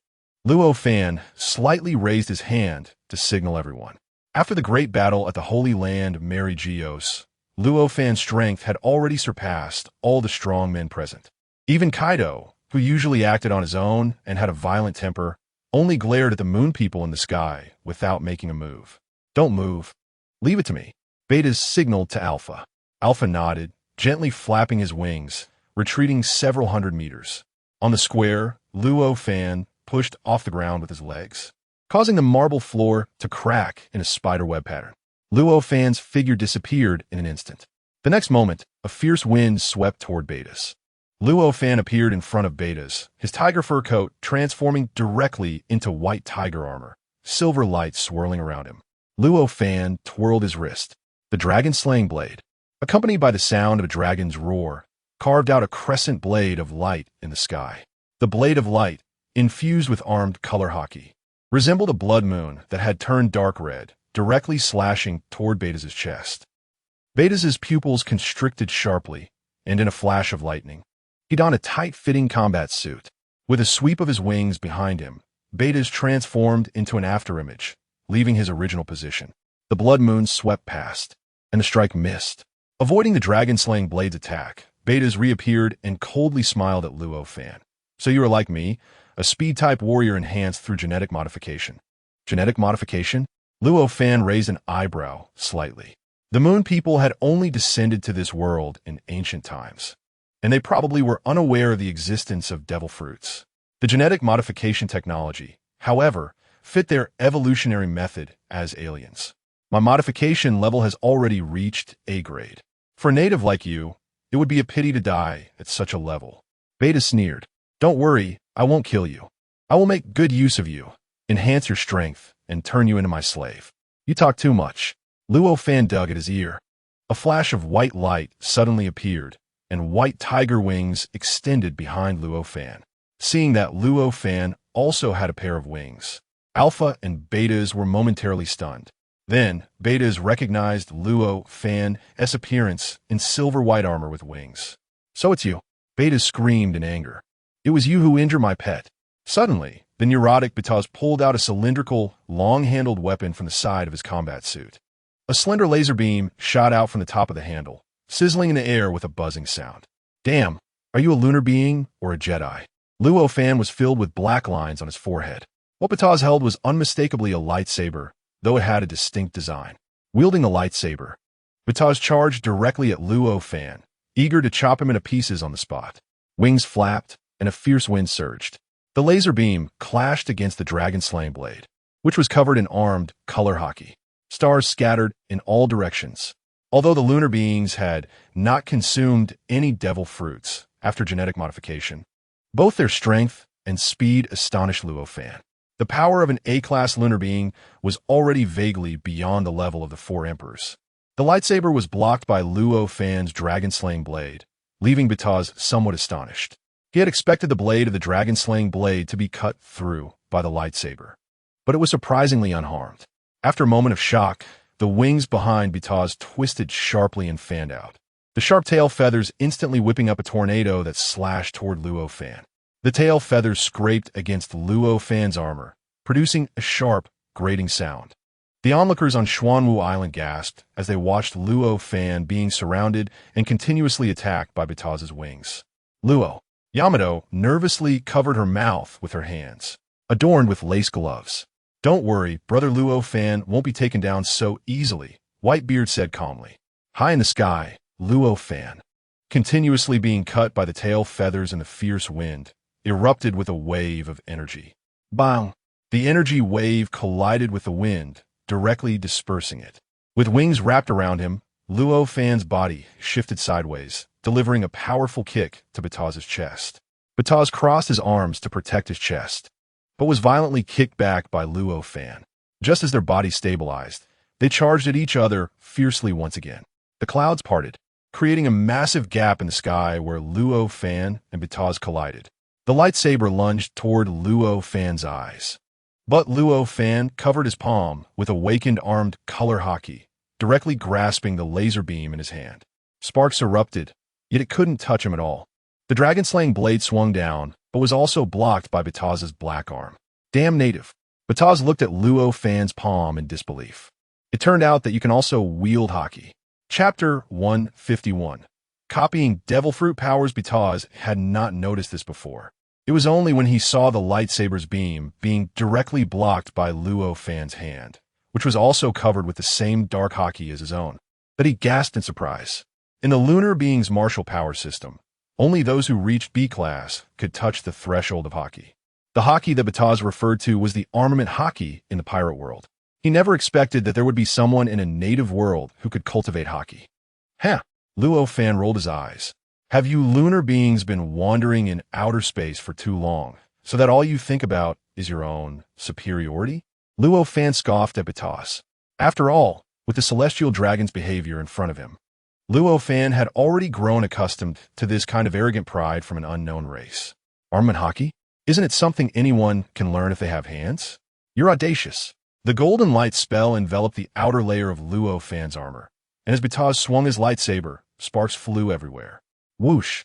Luo Fan slightly raised his hand to signal everyone. After the great battle at the Holy Land of Mary Geos, Luo Fan's strength had already surpassed all the strong men present. Even Kaido, who usually acted on his own and had a violent temper, only glared at the moon people in the sky without making a move. Don't move. Leave it to me. Betas signaled to Alpha. Alpha nodded, gently flapping his wings, retreating several hundred meters. On the square, Luo Fan pushed off the ground with his legs, causing the marble floor to crack in a spiderweb pattern. Luo Fan's figure disappeared in an instant. The next moment, a fierce wind swept toward Betas. Luo Fan appeared in front of Betas, his tiger fur coat transforming directly into white tiger armor, silver light swirling around him. Luo Fan twirled his wrist. The dragon-slaying blade, accompanied by the sound of a dragon's roar, carved out a crescent blade of light in the sky. The blade of light, infused with armed color hockey, resembled a blood moon that had turned dark red, directly slashing toward Betas' chest. Betas' pupils constricted sharply, and in a flash of lightning, he donned a tight-fitting combat suit. With a sweep of his wings behind him, Betas transformed into an afterimage, leaving his original position. The blood moon swept past, and the strike missed. Avoiding the dragon-slaying blade's attack, Betas reappeared and coldly smiled at Luo Fan. So you are like me, a speed-type warrior enhanced through genetic modification. Genetic modification? Luo Fan raised an eyebrow slightly. The moon people had only descended to this world in ancient times, and they probably were unaware of the existence of devil fruits. The genetic modification technology, however, fit their evolutionary method as aliens. My modification level has already reached A grade. For a native like you, It would be a pity to die at such a level. Beta sneered. Don't worry, I won't kill you. I will make good use of you, enhance your strength, and turn you into my slave. You talk too much. Luo Fan dug at his ear. A flash of white light suddenly appeared, and white tiger wings extended behind Luo Fan. Seeing that Luo Fan also had a pair of wings, Alpha and Betas were momentarily stunned. Then, Betas recognized Luo Fan's appearance in silver-white armor with wings. So it's you. Betas screamed in anger. It was you who injured my pet. Suddenly, the neurotic Betaz pulled out a cylindrical, long-handled weapon from the side of his combat suit. A slender laser beam shot out from the top of the handle, sizzling in the air with a buzzing sound. Damn, are you a lunar being or a Jedi? Luo Fan was filled with black lines on his forehead. What Betaz held was unmistakably a lightsaber, though it had a distinct design. Wielding the lightsaber, Betaz charged directly at Luo Fan, eager to chop him into pieces on the spot. Wings flapped, and a fierce wind surged. The laser beam clashed against the dragon-slaying blade, which was covered in armed color hockey. Stars scattered in all directions. Although the lunar beings had not consumed any devil fruits after genetic modification, both their strength and speed astonished Luo Fan. The power of an A-class lunar being was already vaguely beyond the level of the four emperors. The lightsaber was blocked by Luo Fan's dragon-slaying blade, leaving Betaz somewhat astonished. He had expected the blade of the dragon-slaying blade to be cut through by the lightsaber, but it was surprisingly unharmed. After a moment of shock, the wings behind Betaz twisted sharply and fanned out, the sharp tail feathers instantly whipping up a tornado that slashed toward Luo Fan. The tail feathers scraped against Luo Fan's armor, producing a sharp, grating sound. The onlookers on Xuanwu Island gasped as they watched Luo Fan being surrounded and continuously attacked by Betaz's wings. Luo Yamato nervously covered her mouth with her hands, adorned with lace gloves. Don't worry, Brother Luo Fan won't be taken down so easily, Whitebeard said calmly. High in the sky, Luo Fan, continuously being cut by the tail feathers and the fierce wind, erupted with a wave of energy. Bang! The energy wave collided with the wind, directly dispersing it. With wings wrapped around him, Luo Fan's body shifted sideways, delivering a powerful kick to Betaz's chest. Betaz crossed his arms to protect his chest, but was violently kicked back by Luo Fan. Just as their bodies stabilized, they charged at each other fiercely once again. The clouds parted, creating a massive gap in the sky where Luo Fan and Betaz collided. The lightsaber lunged toward Luo Fan's eyes. But Luo Fan covered his palm with awakened armed color hockey, directly grasping the laser beam in his hand. Sparks erupted, yet it couldn't touch him at all. The dragon-slaying blade swung down, but was also blocked by Betaz's black arm. Damn native. Betaz looked at Luo Fan's palm in disbelief. It turned out that you can also wield hockey. Chapter 151. Copying devil fruit powers. Betaz had not noticed this before. It was only when he saw the lightsaber's beam being directly blocked by Luo Fan's hand, which was also covered with the same dark hockey as his own, that he gasped in surprise. In the lunar being's martial power system, only those who reached B-class could touch the threshold of hockey. The hockey that Betaz referred to was the armament hockey in the pirate world. He never expected that there would be someone in a native world who could cultivate hockey. Huh! Luo Fan rolled his eyes. Have you lunar beings been wandering in outer space for too long, so that all you think about is your own superiority? Luo Fan scoffed at Betaz. After all, with the celestial dragon's behavior in front of him, Luo Fan had already grown accustomed to this kind of arrogant pride from an unknown race. Armament hockey? Isn't it something anyone can learn if they have hands? You're audacious. The golden light spell enveloped the outer layer of Luo Fan's armor, and as Betaz swung his lightsaber, sparks flew everywhere. Whoosh!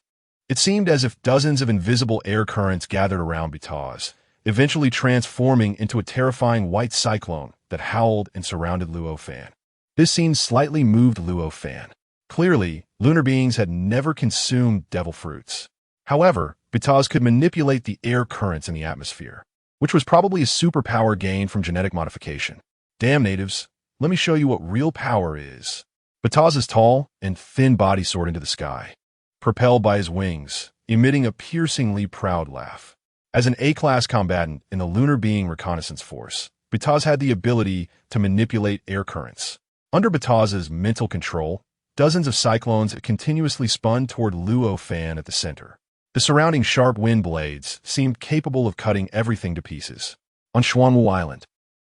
It seemed as if dozens of invisible air currents gathered around Betaz, eventually transforming into a terrifying white cyclone that howled and surrounded Luo Fan. This scene slightly moved Luo Fan. Clearly, lunar beings had never consumed devil fruits. However, Betaz could manipulate the air currents in the atmosphere, which was probably a superpower gained from genetic modification. Damn natives, let me show you what real power is. Betaz's tall and thin body soared into the sky, propelled by his wings, emitting a piercingly proud laugh. As an A-class combatant in the Lunar Being Reconnaissance Force, Betaz had the ability to manipulate air currents. Under Betaz's mental control, dozens of cyclones continuously spun toward Luo Fan at the center. The surrounding sharp wind blades seemed capable of cutting everything to pieces. On Xuanwu Island,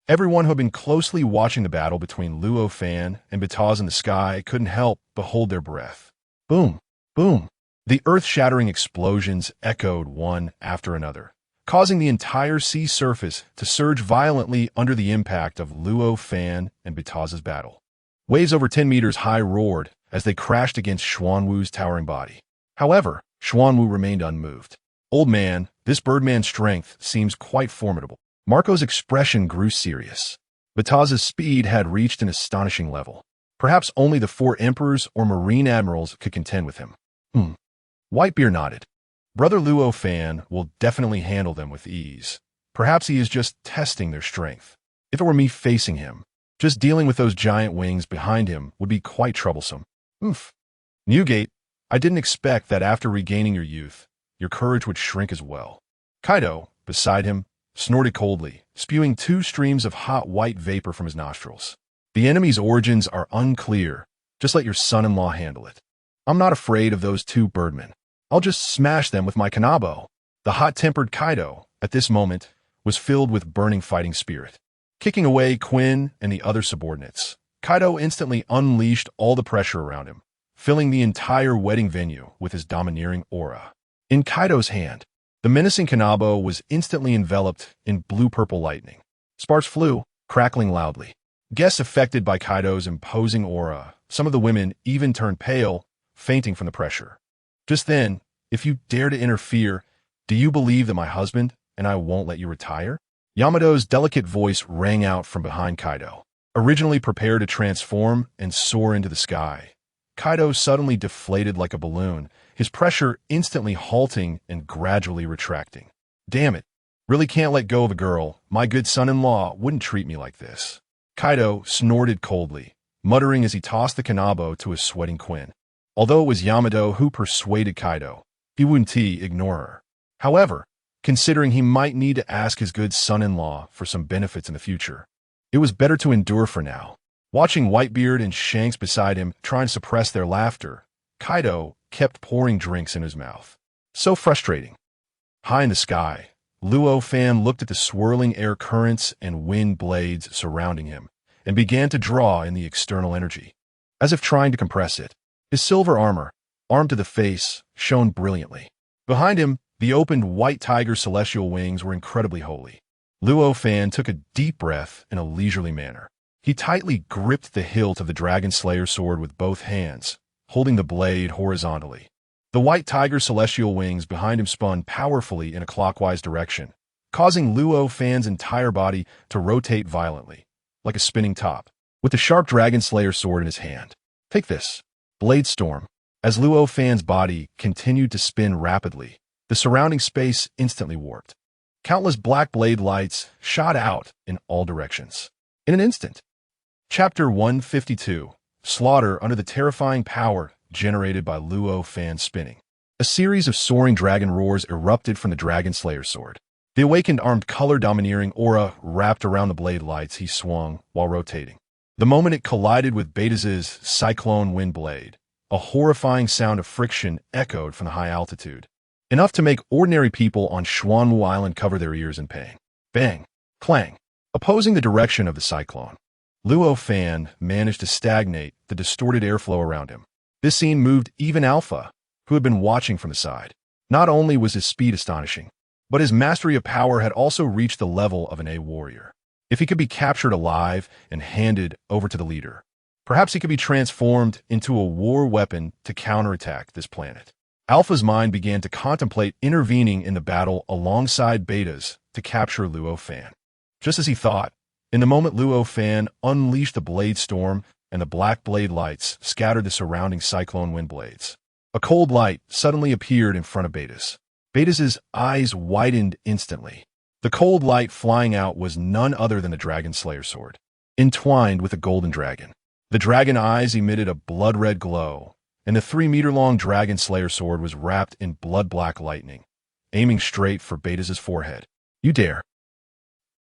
everyone who had been closely watching the battle between Luo Fan and Batas in the sky couldn't help but hold their breath. Boom! Boom! The earth-shattering explosions echoed one after another, causing the entire sea surface to surge violently under the impact of Luo Fan and Batas's battle. Waves over 10 meters high roared as they crashed against Xuanwu's towering body. However, Xuanwu remained unmoved. Old man, this birdman's strength seems quite formidable. Marco's expression grew serious. Batas's speed had reached an astonishing level. Perhaps only the 4 emperors or marine admirals could contend with him. Whitebeard nodded. Brother Luo Fan will definitely handle them with ease. Perhaps he is just testing their strength. If it were me facing him, just dealing with those giant wings behind him would be quite troublesome. Newgate, I didn't expect that after regaining your youth, your courage would shrink as well. Kaido, beside him, snorted coldly, spewing 2 streams of hot white vapor from his nostrils. The enemy's origins are unclear. Just let your son-in-law handle it. I'm not afraid of those 2 birdmen. I'll just smash them with my kanabo. The hot-tempered Kaido, at this moment, was filled with burning fighting spirit. Kicking away Quinn and the other subordinates, Kaido instantly unleashed all the pressure around him, filling the entire wedding venue with his domineering aura. In Kaido's hand, the menacing kanabo was instantly enveloped in blue-purple lightning. Sparks flew, crackling loudly. Guests affected by Kaido's imposing aura, some of the women even turned pale, fainting from the pressure. Just then, if you dare to interfere, do you believe that my husband and I won't let you retire? Yamato's delicate voice rang out from behind Kaido. Originally prepared to transform and soar into the sky, Kaido suddenly deflated like a balloon, his pressure instantly halting and gradually retracting. Damn it, really can't let go of a girl. My good son-in-law wouldn't treat me like this. Kaido snorted coldly, muttering as he tossed the kanabo to his sweating Quinn. Although it was Yamato who persuaded Kaido, he wouldn't ignore her. However, considering he might need to ask his good son-in-law for some benefits in the future, it was better to endure for now. Watching Whitebeard and Shanks beside him trying to suppress their laughter, Kaido kept pouring drinks in his mouth. So frustrating. High in the sky, Luo Fan looked at the swirling air currents and wind blades surrounding him and began to draw in the external energy, as if trying to compress it. His silver armor, armed to the face, shone brilliantly. Behind him, the opened white tiger celestial wings were incredibly holy. Luo Fan took a deep breath in a leisurely manner. He tightly gripped the hilt of the Dragon Slayer sword with both hands, holding the blade horizontally. The white tiger celestial wings behind him spun powerfully in a clockwise direction, causing Luo Fan's entire body to rotate violently, like a spinning top. With the sharp Dragon Slayer sword in his hand, take this. Blade storm. As Luo Fan's body continued to spin rapidly, the surrounding space instantly warped. Countless black blade lights shot out in all directions. In an instant. Chapter 152. Slaughter under the terrifying power generated by Luo Fan spinning. A series of soaring dragon roars erupted from the Dragon Slayer sword. The awakened armed color domineering aura wrapped around the blade lights he swung while rotating. The moment it collided with Batas's cyclone wind blade, a horrifying sound of friction echoed from the high altitude, enough to make ordinary people on Xuanwu Island cover their ears in pain. Bang! Clang! Opposing the direction of the cyclone, Luo Fan managed to stagnate the distorted airflow around him. This scene moved even Alpha, who had been watching from the side. Not only was his speed astonishing, but his mastery of power had also reached the level of an A warrior. If he could be captured alive and handed over to the leader, perhaps he could be transformed into a war weapon to counterattack this planet. Alpha's mind began to contemplate intervening in the battle alongside Beta's to capture Luo Fan. Just as he thought, in the moment Luo Fan unleashed the blade storm and the black blade lights scattered the surrounding cyclone wind blades. A cold light suddenly appeared in front of Beta's. Beta's eyes widened instantly. The cold light flying out was none other than the Dragon Slayer sword, entwined with a golden dragon. The dragon eyes emitted a blood-red glow, and the 3-meter-long Dragon Slayer sword was wrapped in blood-black lightning, aiming straight for Beta's forehead. You dare.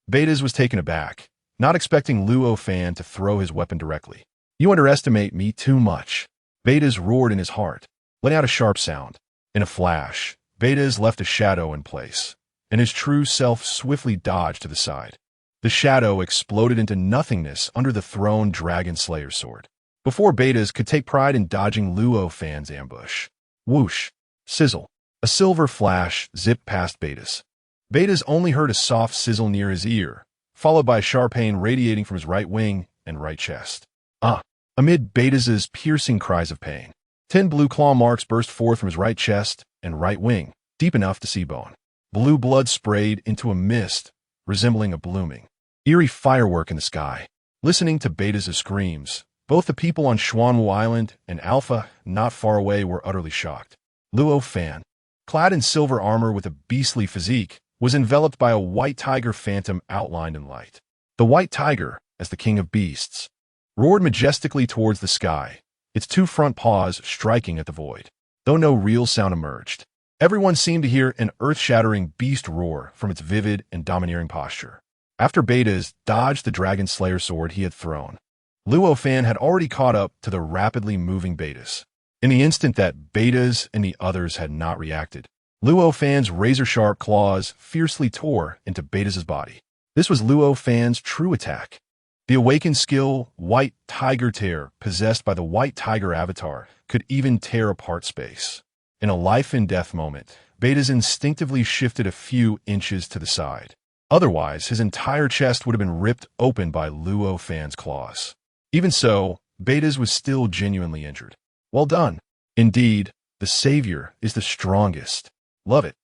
Beta's was taken aback, not expecting Luo Fan to throw his weapon directly. You underestimate me too much. Betas roared in his heart, letting out a sharp sound. In a flash, Betas left a shadow in place, and his true self swiftly dodged to the side. The shadow exploded into nothingness under the thrown Dragon Slayer sword. Before Betas could take pride in dodging Luo Fan's ambush. Whoosh! Sizzle! A silver flash zipped past Betas. Betas only heard a soft sizzle near his ear, followed by a sharp pain radiating from his right wing and right chest. Amid Betas's piercing cries of pain, 10 blue claw marks burst forth from his right chest and right wing, deep enough to see bone. Blue blood sprayed into a mist, resembling a blooming, eerie firework in the sky. Listening to Betas's screams, both the people on Xuanwu Island and Alpha, not far away, were utterly shocked. Luo Fan, clad in silver armor with a beastly physique, was enveloped by a white tiger phantom outlined in light. The white tiger, as the king of beasts, roared majestically towards the sky, its 2 front paws striking at the void. Though no real sound emerged, everyone seemed to hear an earth-shattering beast roar from its vivid and domineering posture. After Betas dodged the Dragon Slayer sword he had thrown, Luo Fan had already caught up to the rapidly moving Betas. In the instant that Betas and the others had not reacted, Luo Fan's razor-sharp claws fiercely tore into Betas' body. This was Luo Fan's true attack. The awakened skill, White Tiger Tear, possessed by the White Tiger avatar, could even tear apart space. In a life-and-death moment, Betas instinctively shifted a few inches to the side. Otherwise, his entire chest would have been ripped open by Luo Fan's claws. Even so, Betas was still genuinely injured. Well done. Indeed, the savior is the strongest. Love it.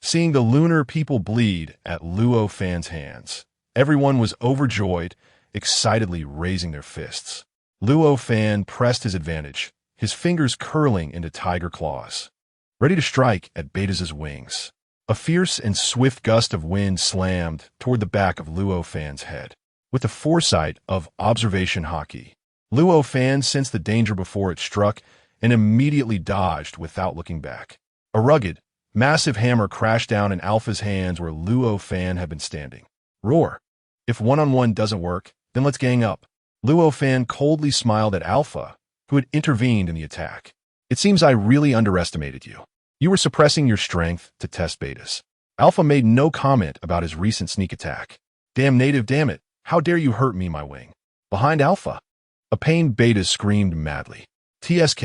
Seeing the lunar people bleed at Luo Fan's hands, everyone was overjoyed, excitedly raising their fists. Luo Fan pressed his advantage, his fingers curling into tiger claws, ready to strike at Betas' wings. A fierce and swift gust of wind slammed toward the back of Luo Fan's head. With the foresight of observation hockey, Luo Fan sensed the danger before it struck and immediately dodged without looking back. A rugged, massive hammer crashed down in Alpha's hands where Luo Fan had been standing. Roar! If one-on-one doesn't work, then let's gang up. Luo Fan coldly smiled at Alpha, who had intervened in the attack. It seems I really underestimated you. You were suppressing your strength to test Betas. Alpha made no comment about his recent sneak attack. Damn native, damn it. How dare you hurt me, my wing? Behind Alpha. A pained Betas screamed madly. TSK,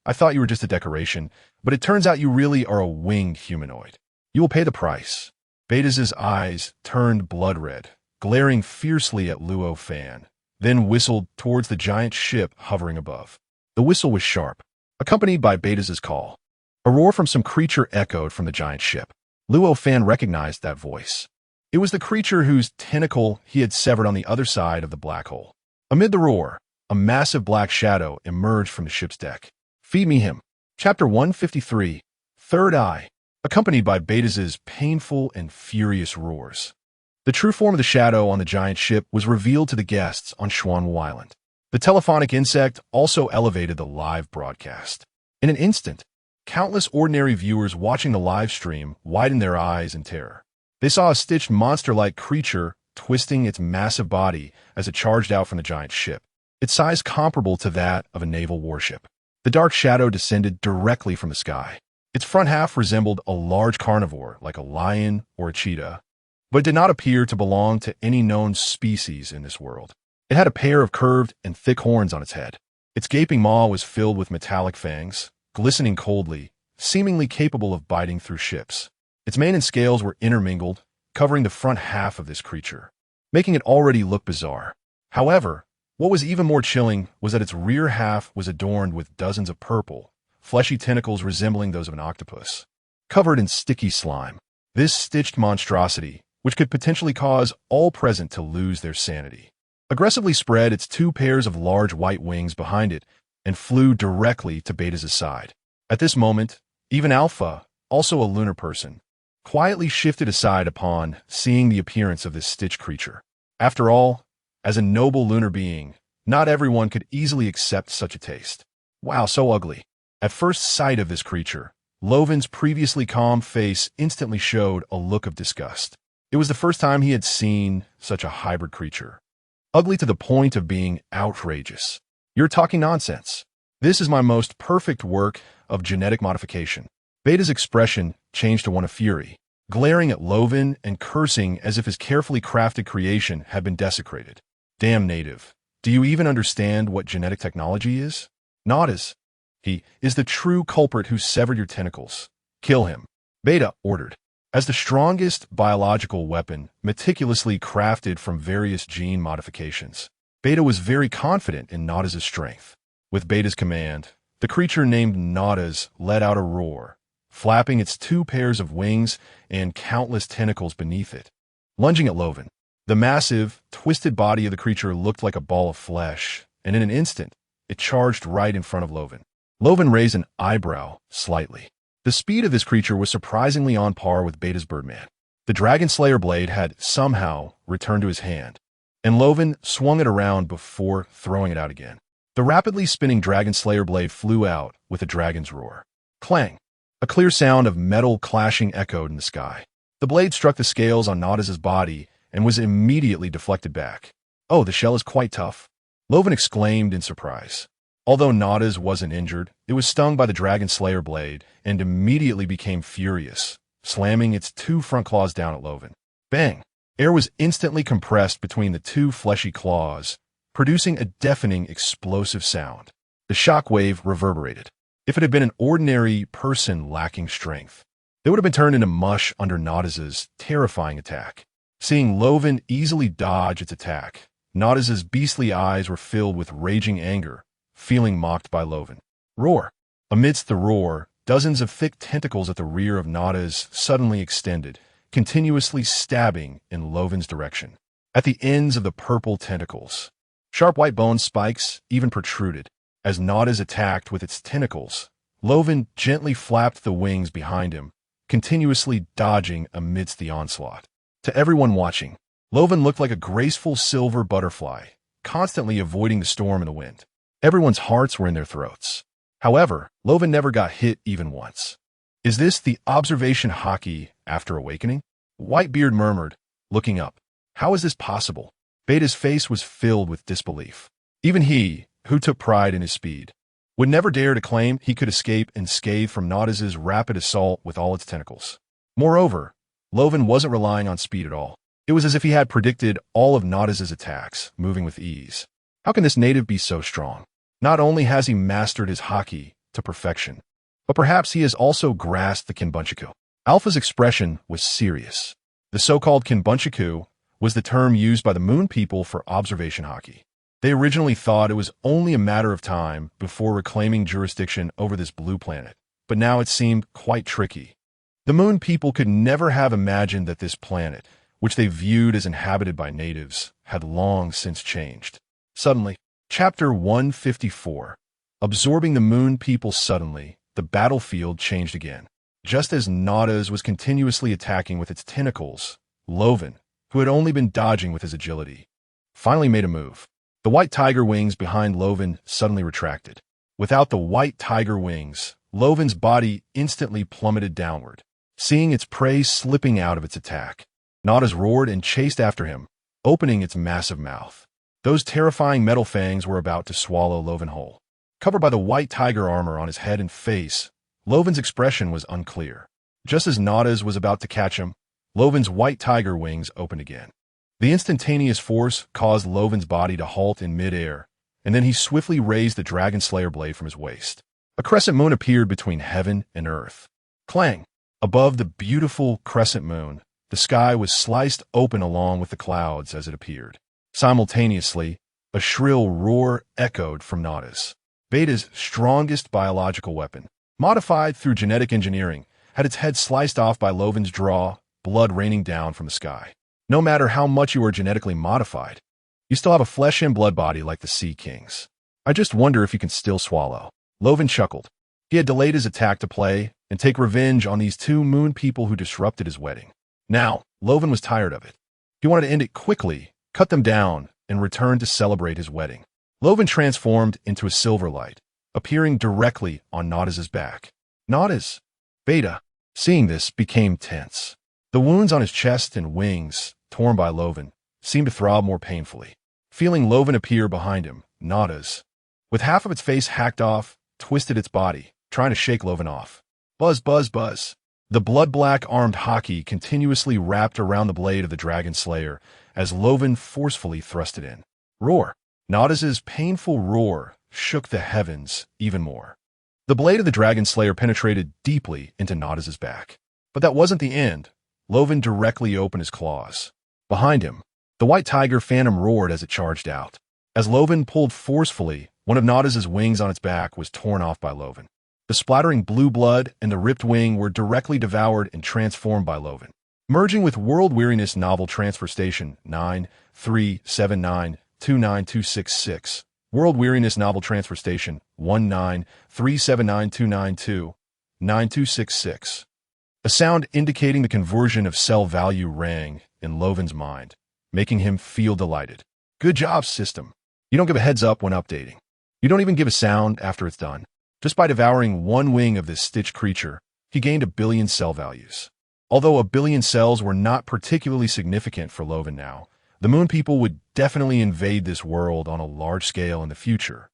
I thought you were just a decoration, but it turns out you really are a winged humanoid. You will pay the price. Betas' eyes turned blood red, glaring fiercely at Luo Fan, then whistled towards the giant ship hovering above. The whistle was sharp, accompanied by Betas' call. A roar from some creature echoed from the giant ship. Luo Fan recognized that voice. It was the creature whose tentacle he had severed on the other side of the black hole. Amid the roar, a massive black shadow emerged from the ship's deck. Feed me him. Chapter 153, Third Eye, accompanied by Betas' painful and furious roars. The true form of the shadow on the giant ship was revealed to the guests on Xuanwu Island. The telephonic insect also elevated the live broadcast. In an instant, countless ordinary viewers watching the live stream widened their eyes in terror. They saw a stitched monster-like creature twisting its massive body as it charged out from the giant ship, its size comparable to that of a naval warship. The dark shadow descended directly from the sky. Its front half resembled a large carnivore like a lion or a cheetah, but did not appear to belong to any known species in this world. It had a pair of curved and thick horns on its head. Its gaping maw was filled with metallic fangs, glistening coldly, seemingly capable of biting through ships. Its mane and scales were intermingled, covering the front half of this creature, making it already look bizarre. However, what was even more chilling was that its rear half was adorned with dozens of purple, fleshy tentacles resembling those of an octopus, covered in sticky slime. This stitched monstrosity, which could potentially cause all present to lose their sanity, aggressively spread its 2 pairs of large white wings behind it and flew directly to Betas' side. At this moment, even Alpha, also a lunar person, quietly shifted aside upon seeing the appearance of this stitched creature. After all, as a noble lunar being, not everyone could easily accept such a taste. Wow, so ugly. At first sight of this creature, Lovin's previously calm face instantly showed a look of disgust. It was the first time he had seen such a hybrid creature. Ugly to the point of being outrageous. You're talking nonsense. This is my most perfect work of genetic modification. Beta's expression changed to one of fury, glaring at Lovan and cursing as if his carefully crafted creation had been desecrated. Damn native. Do you even understand what genetic technology is? Not as. He is the true culprit who severed your tentacles. Kill him. Beta ordered. As the strongest biological weapon, meticulously crafted from various gene modifications, Beta was very confident in Nauta's strength. With Beta's command, the creature named Nautas let out a roar, flapping its 2 pairs of wings and countless tentacles beneath it, lunging at Lovan. The massive, twisted body of the creature looked like a ball of flesh, and in an instant, it charged right in front of Lovan. Lovan raised an eyebrow slightly. The speed of this creature was surprisingly on par with Beta's Birdman. The Dragon Slayer blade had somehow returned to his hand, and Lovan swung it around before throwing it out again. The rapidly spinning Dragon Slayer blade flew out with a dragon's roar. Clang! A clear sound of metal clashing echoed in the sky. The blade struck the scales on Nautas' body and was immediately deflected back. Oh, the shell is quite tough, Lovan exclaimed in surprise. Although Nautas wasn't injured, it was stung by the Dragon Slayer blade and immediately became furious, slamming its 2 front claws down at Lovan. Bang! Air was instantly compressed between the 2 fleshy claws, producing a deafening, explosive sound. The shockwave reverberated. If it had been an ordinary person lacking strength, they would have been turned into mush under Nautas' terrifying attack. Seeing Lovan easily dodge its attack, Nautas' beastly eyes were filled with raging anger, feeling mocked by Lovan. Roar! Amidst the roar, dozens of thick tentacles at the rear of Nautas suddenly extended, continuously stabbing in Lovan's direction. At the ends of the purple tentacles, sharp white bone spikes even protruded. As Nautas attacked with its tentacles, Lovan gently flapped the wings behind him, continuously dodging amidst the onslaught. To everyone watching, Lovan looked like a graceful silver butterfly, constantly avoiding the storm and the wind. Everyone's hearts were in their throats. However, Lovan never got hit even once. Is this the observation hockey after awakening? Whitebeard murmured, looking up. How is this possible? Beta's face was filled with disbelief. Even he, who took pride in his speed, would never dare to claim he could escape unscathed from Nautas' rapid assault with all its tentacles. Moreover, Lovan wasn't relying on speed at all. It was as if he had predicted all of Nautas' attacks, moving with ease. How can this native be so strong? Not only has he mastered his haki to perfection, but perhaps he has also grasped the Kinbunchaku. Alpha's expression was serious. The so-called Kinbunchaku was the term used by the Moon people for observation haki. They originally thought it was only a matter of time before reclaiming jurisdiction over this blue planet, but now it seemed quite tricky. The Moon people could never have imagined that this planet, which they viewed as inhabited by natives, had long since changed. Suddenly, Chapter 154. Absorbing the Moon people suddenly, the battlefield changed again. Just as Nautas was continuously attacking with its tentacles, Lovan, who had only been dodging with his agility, finally made a move. The white tiger wings behind Lovan suddenly retracted. Without the white tiger wings, Lovan's body instantly plummeted downward, seeing its prey slipping out of its attack. Nautas roared and chased after him, opening its massive mouth. Those terrifying metal fangs were about to swallow Lovan whole. Covered by the white tiger armor on his head and face, Lovan's expression was unclear. Just as Nautas was about to catch him, Lovan's white tiger wings opened again. The instantaneous force caused Lovan's body to halt in midair, and then he swiftly raised the Dragon Slayer blade from his waist. A crescent moon appeared between heaven and earth. Clang! Above the beautiful crescent moon, the sky was sliced open along with the clouds as it appeared. Simultaneously, a shrill roar echoed from Nautas. Beta's strongest biological weapon, modified through genetic engineering, had its head sliced off by Lovan's draw, blood raining down from the sky. No matter how much you are genetically modified, you still have a flesh and blood body like the Sea Kings. I just wonder if you can still swallow. Lovan chuckled. He had delayed his attack to play and take revenge on these 2 Moon people who disrupted his wedding. Now, Lovan was tired of it. He wanted to end it quickly, cut them down, and return to celebrate his wedding. Lovan transformed into a silver light, appearing directly on Nautas' back. Nautas! Beta, seeing this, became tense. The wounds on his chest and wings, torn by Lovan, seemed to throb more painfully. Feeling Lovan appear behind him, Nautas, with half of its face hacked off, twisted its body, trying to shake Luo Fan off. Buzz, buzz, buzz. The blood-black armed hockey continuously wrapped around the blade of the Dragon Slayer as Luo Fan forcefully thrust it in. Roar. Nautilus's painful roar shook the heavens even more. The blade of the Dragon Slayer penetrated deeply into Nautilus's back. But that wasn't the end. Luo Fan directly opened his claws. Behind him, the white tiger phantom roared as it charged out. As Luo Fan pulled forcefully, one of Nautilus's wings on its back was torn off by Luo Fan. The splattering blue blood and the ripped wing were directly devoured and transformed by Luo Fan. Merging with World Weariness Novel Transfer Station 937929266, World Weariness Novel Transfer Station 1937929299266. A sound indicating the conversion of cell value rang in Luo Fan's mind, making him feel delighted. Good job, system. You don't give a heads up when updating. You don't even give a sound after it's done. Just by devouring one wing of this stitched creature, he gained 1 billion cell values. Although 1 billion cells were not particularly significant for Luo Fan now, the Moon People would definitely invade this world on a large scale in the future.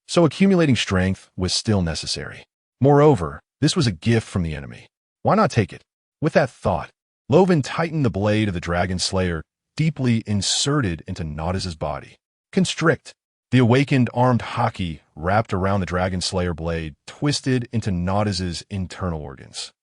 So accumulating strength was still necessary. Moreover, this was a gift from the enemy. Why not take it? With that thought, Luo Fan tightened the blade of the Dragon Slayer, deeply inserted into Nautilus's body. Constrict. The awakened armed hockey wrapped around the Dragon Slayer blade, twisted into Nautilus's internal organs.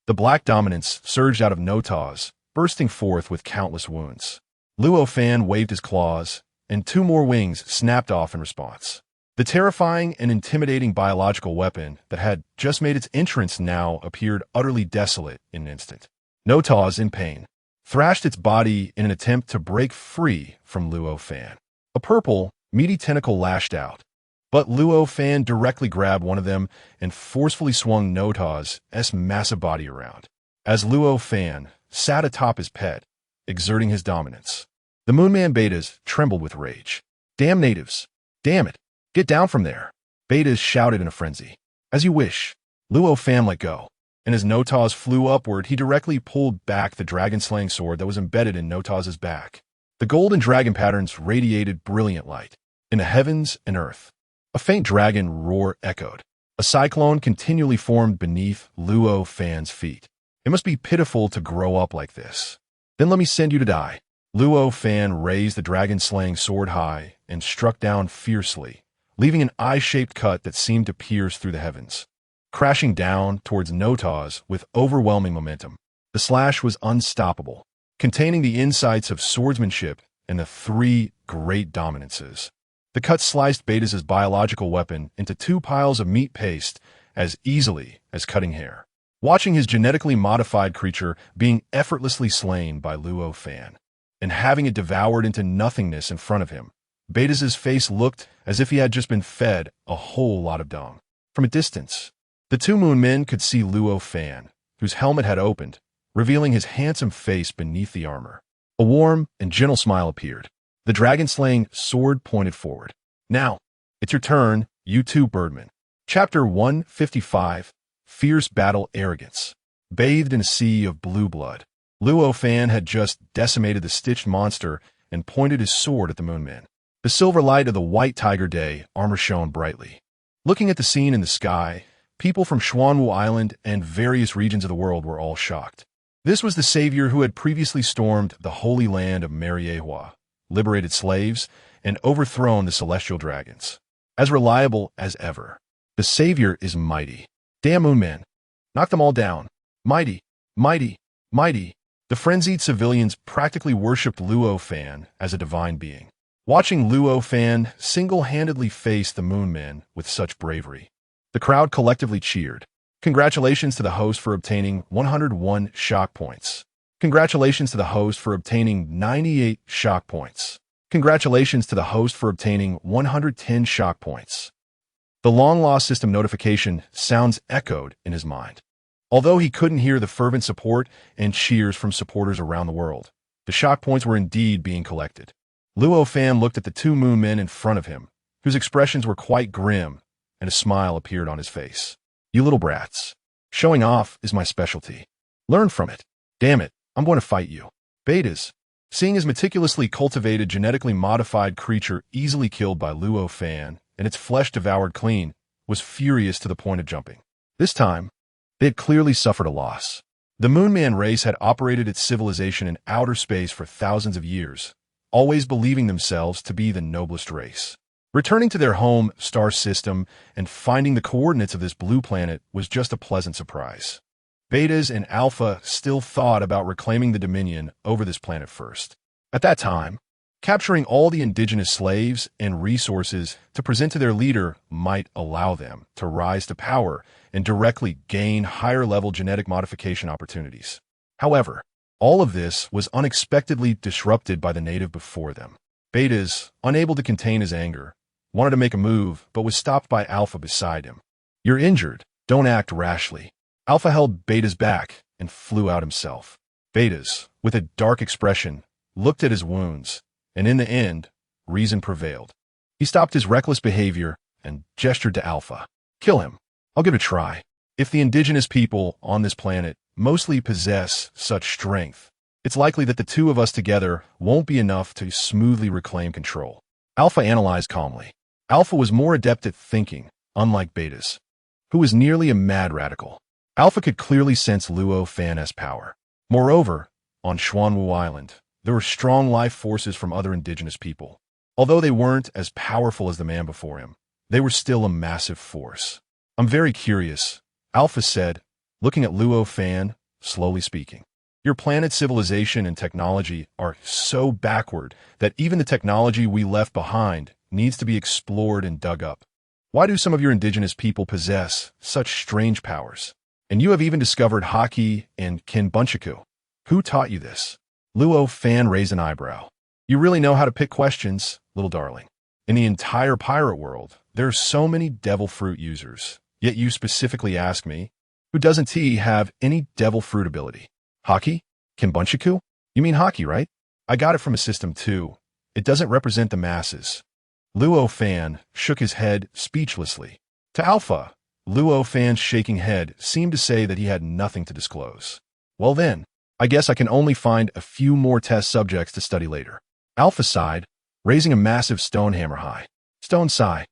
The black dominance surged out of Nautilus's, bursting forth with countless wounds. Luo Fan waved his claws, and 2 more wings snapped off in response. The terrifying and intimidating biological weapon that had just made its entrance now appeared utterly desolate in an instant. Nautilus, in pain, thrashed its body in an attempt to break free from Luo Fan. A purple, meaty tentacle lashed out, but Luo Fan directly grabbed one of them and forcefully swung Nautilus's massive body around. As Luo Fan sat atop his pet, exerting his dominance, the Moonman Betas trembled with rage. Damn natives! Damn it! Get down from there! Betas shouted in a frenzy. As you wish. Luo Fan let go, and as Nautilus flew upward, he directly pulled back the dragon-slaying sword that was embedded in Nautilus's back. The golden dragon patterns radiated brilliant light. In the heavens and earth, a faint dragon roar echoed. A cyclone continually formed beneath Luo Fan's feet. It must be pitiful to grow up like this. Then let me send you to die. Luo Fan raised the dragon-slaying sword high and struck down fiercely, leaving an eye-shaped cut that seemed to pierce through the heavens. Crashing down towards Nautilus with overwhelming momentum, the slash was unstoppable, containing the insights of swordsmanship and the 3 great dominances. The cut sliced Betas' biological weapon into 2 piles of meat paste as easily as cutting hair. Watching his genetically modified creature being effortlessly slain by Luo Fan and having it devoured into nothingness in front of him, Betas' face looked as if he had just been fed a whole lot of dung. From a distance, the 2 Moon Men could see Luo Fan, whose helmet had opened, revealing his handsome face beneath the armor. A warm and gentle smile appeared. The dragon-slaying sword pointed forward. Now, it's your turn, you 2 birdmen. Chapter 155, Fierce Battle Arrogance. Bathed in a sea of blue blood, Luo Fan had just decimated the stitched monster and pointed his sword at the Moonmen. The silver light of the white tiger day armor shone brightly. Looking at the scene in the sky, people from Xuanwu Island and various regions of the world were all shocked. This was the savior who had previously stormed the holy land of Mariehua, liberated slaves, and overthrown the celestial dragons. As reliable as ever. The savior is mighty. Damn Moonmen. Knock them all down. Mighty, mighty, mighty. The frenzied civilians practically worshipped Luo Fan as a divine being. Watching Luo Fan single-handedly face the Moonmen with such bravery, the crowd collectively cheered. Congratulations to the host for obtaining 101 shock points. Congratulations to the host for obtaining 98 shock points. Congratulations to the host for obtaining 110 shock points. The long-lost system notification sounds echoed in his mind. Although he couldn't hear the fervent support and cheers from supporters around the world, the shock points were indeed being collected. Luo Fan looked at the 2 Moon Men in front of him, whose expressions were quite grim, and a smile appeared on his face. You little brats. Showing off is my specialty. Learn from it. Damn it, I'm going to fight you. Betas, seeing his meticulously cultivated, genetically modified creature easily killed by Luo Fan and its flesh devoured clean, was furious to the point of jumping. This time, they had clearly suffered a loss. The Moonman race had operated its civilization in outer space for thousands of years, always believing themselves to be the noblest race. Returning to their home star system and finding the coordinates of this blue planet was just a pleasant surprise. Betas and Alpha still thought about reclaiming the dominion over this planet first. At that time, capturing all the indigenous slaves and resources to present to their leader might allow them to rise to power and directly gain higher-level genetic modification opportunities. However, all of this was unexpectedly disrupted by the native before them. Betas, unable to contain his anger, wanted to make a move but was stopped by Alpha beside him. "You're injured. Don't act rashly." Alpha held Beta's back and flew out himself. Betas, with a dark expression, looked at his wounds, and in the end, reason prevailed. He stopped his reckless behavior and gestured to Alpha. "Kill him. I'll give it a try. If the indigenous people on this planet mostly possess such strength, it's likely that the two of us together won't be enough to smoothly reclaim control." Alpha analyzed calmly. Alpha was more adept at thinking, unlike Betas, who was nearly a mad radical. Alpha could clearly sense Luo Fan's power. Moreover, on Xuanwu Island, there were strong life forces from other indigenous people. Although they weren't as powerful as the man before him, they were still a massive force. "I'm very curious," Alpha said, looking at Luo Fan, slowly speaking. "Your planet's civilization and technology are so backward that even the technology we left behind needs to be explored and dug up. Why do some of your indigenous people possess such strange powers? And you have even discovered Haki and Kinbunchaku. Who taught you this?" Luo Fan raised an eyebrow. "You really know how to pick questions, little darling. In the entire pirate world, there are so many devil fruit users. Yet you specifically ask me, who doesn't he have any devil fruit ability? Haki? Kinbunchaku? You mean Haki, right? I got it from a system too. It doesn't represent the masses." Luo Fan shook his head speechlessly. To Alpha, Luo Fan's shaking head seemed to say that he had nothing to disclose. "Well then, I guess I can only find a few more test subjects to study later." Alpha sighed, raising a massive stone hammer high. Stone sigh.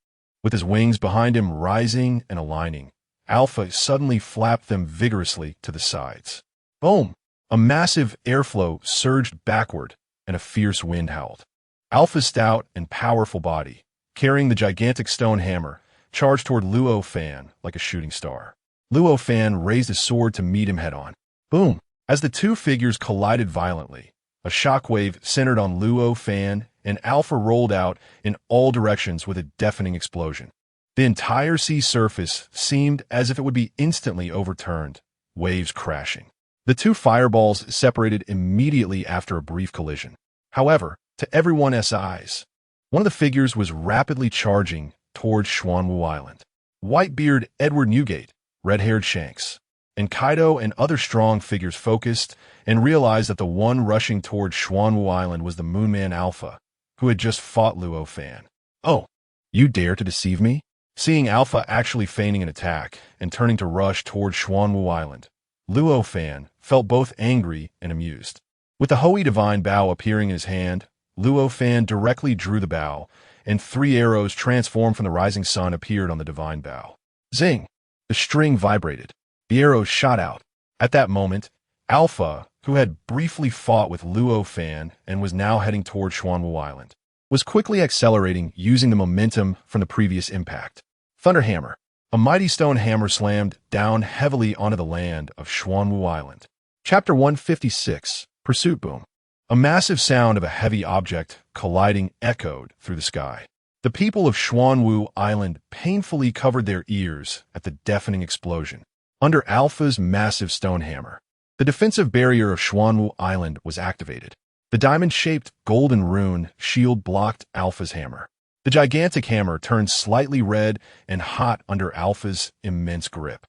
With his wings behind him rising and aligning, Alpha suddenly flapped them vigorously to the sides. Boom! A massive airflow surged backward, and a fierce wind howled. Alpha's stout and powerful body, carrying the gigantic stone hammer, charged toward Luo Fan like a shooting star. Luo Fan raised his sword to meet him head-on. Boom! As the two figures collided violently, a shockwave centered on Luo Fan, and Alpha rolled out in all directions with a deafening explosion. The entire sea surface seemed as if it would be instantly overturned, waves crashing. The two fireballs separated immediately after a brief collision. However, to everyone's eyes, one of the figures was rapidly charging towards Xuanwu Island. Whitebeard, Edward Newgate, red-haired Shanks, and Kaido and other strong figures focused and realized that the one rushing toward Xuanwu Island was the Moonman Alpha, who had just fought Luo Fan. "Oh, you dare to deceive me?" Seeing Alpha actually feigning an attack and turning to rush toward Xuanwu Island, Luo Fan felt both angry and amused. With the Hoi Divine Bow appearing in his hand, Luo Fan directly drew the bow, and 3 arrows transformed from the rising sun appeared on the divine bow. Zing! The string vibrated. The arrows shot out. At that moment, Alpha, who had briefly fought with Luo Fan and was now heading toward Xuanwu Island, was quickly accelerating using the momentum from the previous impact. Thunderhammer. A mighty stone hammer slammed down heavily onto the land of Xuanwu Island. Chapter 156, Pursuit Boom. A massive sound of a heavy object colliding echoed through the sky. The people of Xuanwu Island painfully covered their ears at the deafening explosion. Under Alpha's massive stone hammer, the defensive barrier of Xuanwu Island was activated. The diamond-shaped golden rune shield blocked Alpha's hammer. The gigantic hammer turned slightly red and hot under Alpha's immense grip.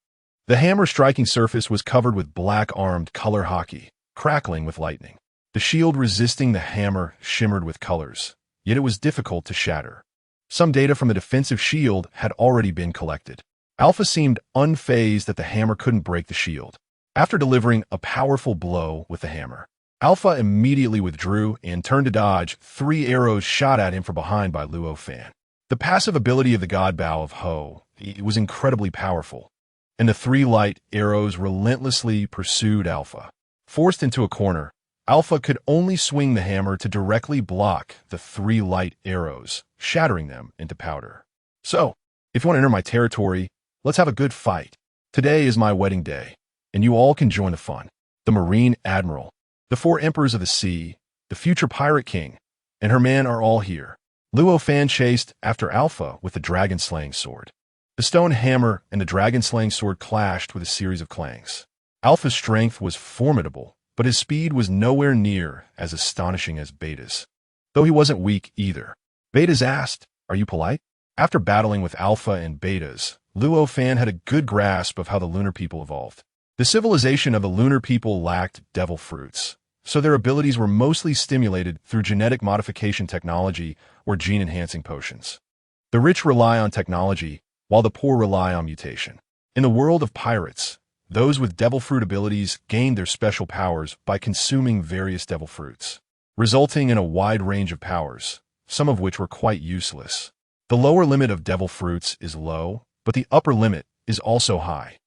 The hammer striking surface was covered with black-armed color hockey, crackling with lightning. The shield resisting the hammer shimmered with colors, yet it was difficult to shatter. Some data from the defensive shield had already been collected. Alpha seemed unfazed that the hammer couldn't break the shield. After delivering a powerful blow with the hammer, Alpha immediately withdrew and turned to dodge 3 arrows shot at him from behind by Luo Fan. The passive ability of the god Bow of Ho, it was incredibly powerful, and the three light arrows relentlessly pursued Alpha. Forced into a corner, Alpha could only swing the hammer to directly block the three light arrows, shattering them into powder. So, if you want to enter my territory, let's have a good fight. Today is my wedding day, and you all can join the fun. The Marine Admiral, the four Emperors of the Sea, the future Pirate King, and her man are all here. Luo Fan chased after Alpha with the dragon-slaying sword. The stone hammer and the dragon-slaying sword clashed with a series of clangs. Alpha's strength was formidable, but his speed was nowhere near as astonishing as Beta's. Though he wasn't weak either. Beta's asked, "Are you polite?" After battling with Alpha and Beta's, Luo Fan had a good grasp of how the lunar people evolved. The civilization of the lunar people lacked devil fruits, so their abilities were mostly stimulated through genetic modification technology or gene-enhancing potions. The rich rely on technology, while the poor rely on mutation. In the world of pirates, those with devil fruit abilities gained their special powers by consuming various devil fruits, resulting in a wide range of powers, some of which were quite useless. The lower limit of devil fruits is low, but the upper limit is also high.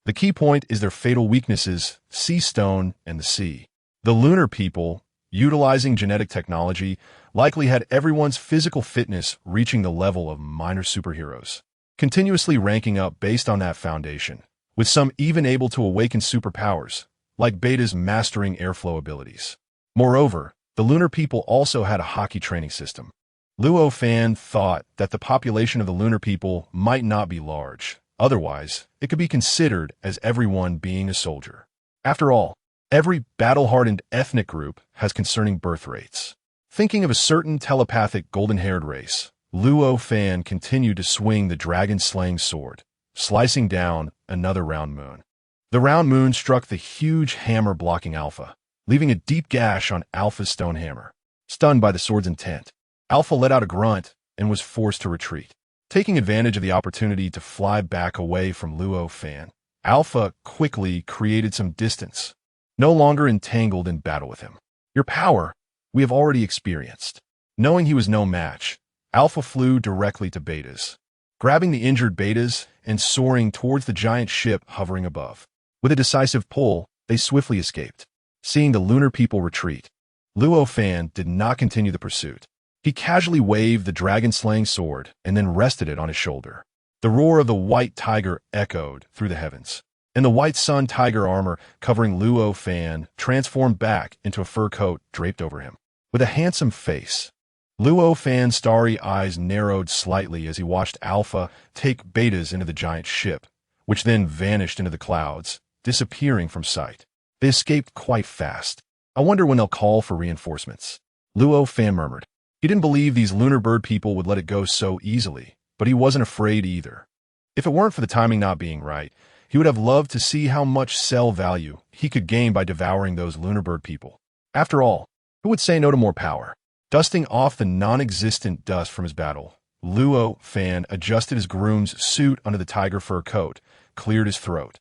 The key point is their fatal weaknesses, sea stone and the sea. The lunar people, utilizing genetic technology, likely had everyone's physical fitness reaching the level of minor superheroes, continuously ranking up based on that foundation, with some even able to awaken superpowers, like Beta's mastering airflow abilities. Moreover, the lunar people also had a hockey training system. Luo Fan thought that the population of the lunar people might not be large. Otherwise, it could be considered as everyone being a soldier. After all, every battle-hardened ethnic group has concerning birth rates. Thinking of a certain telepathic golden-haired race, Luo Fan continued to swing the dragon-slaying sword, slicing down another round moon. The round moon struck the huge hammer blocking Alpha, leaving a deep gash on Alpha's stone hammer. Stunned by the sword's intent, Alpha let out a grunt and was forced to retreat. Taking advantage of the opportunity to fly back away from Luo Fan, Alpha quickly created some distance, no longer entangled in battle with him. Your power, we have already experienced. Knowing he was no match, Alpha flew directly to Beta's, grabbing the injured Beta's and soaring towards the giant ship hovering above. With a decisive pull, they swiftly escaped. Seeing the lunar people retreat, Luo Fan did not continue the pursuit. He casually waved the dragon-slaying sword and then rested it on his shoulder. The roar of the white tiger echoed through the heavens, and the white sun tiger armor covering Luo Fan transformed back into a fur coat draped over him. With a handsome face, Luo Fan's starry eyes narrowed slightly as he watched Alpha take Beta's into the giant ship, which then vanished into the clouds, disappearing from sight. They escaped quite fast. I wonder when they'll call for reinforcements. Luo Fan murmured. He didn't believe these lunar bird people would let it go so easily, but he wasn't afraid either. If it weren't for the timing not being right, he would have loved to see how much cell value he could gain by devouring those lunar bird people. After all, who would say no to more power? Dusting off the non-existent dust from his battle, Luo Fan adjusted his groom's suit under the tiger fur coat, cleared his throat,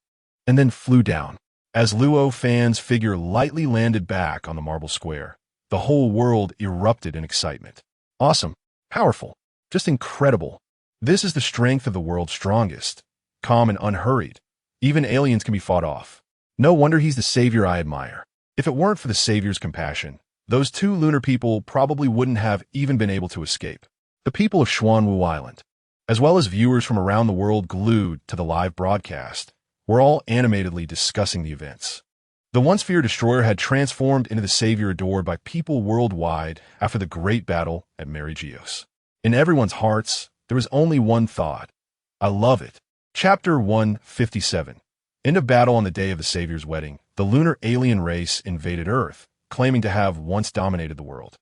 and then flew down. As Luo Fan's figure lightly landed back on the marble square, the whole world erupted in excitement. Awesome. Powerful. Just incredible. This is the strength of the world's strongest. Calm and unhurried. Even aliens can be fought off. No wonder he's the savior I admire. If it weren't for the savior's compassion, those two lunar people probably wouldn't have even been able to escape. The people of Xuanwu Island, as well as viewers from around the world glued to the live broadcast, were all animatedly discussing the events. The one-sphere destroyer had transformed into the savior adored by people worldwide after the great battle at Merigios. In everyone's hearts, there was only one thought. I love it. Chapter 157. End of battle on the day of the savior's wedding. The lunar alien race invaded Earth, claiming to have once dominated the world.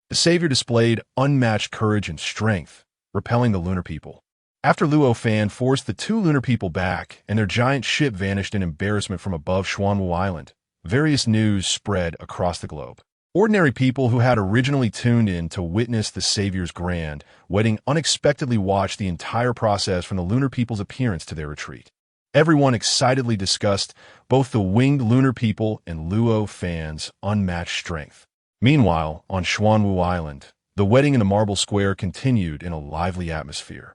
The savior displayed unmatched courage and strength, repelling the lunar people. After Luo Fan forced the two lunar people back and their giant ship vanished in embarrassment from above Xuanwu Island, various news spread across the globe. Ordinary people who had originally tuned in to witness the Savior's grand wedding unexpectedly watched the entire process from the lunar people's appearance to their retreat. Everyone excitedly discussed both the winged lunar people and Luo Fan's unmatched strength. Meanwhile, on Xuanwu Island, The wedding in the marble square continued in a lively atmosphere.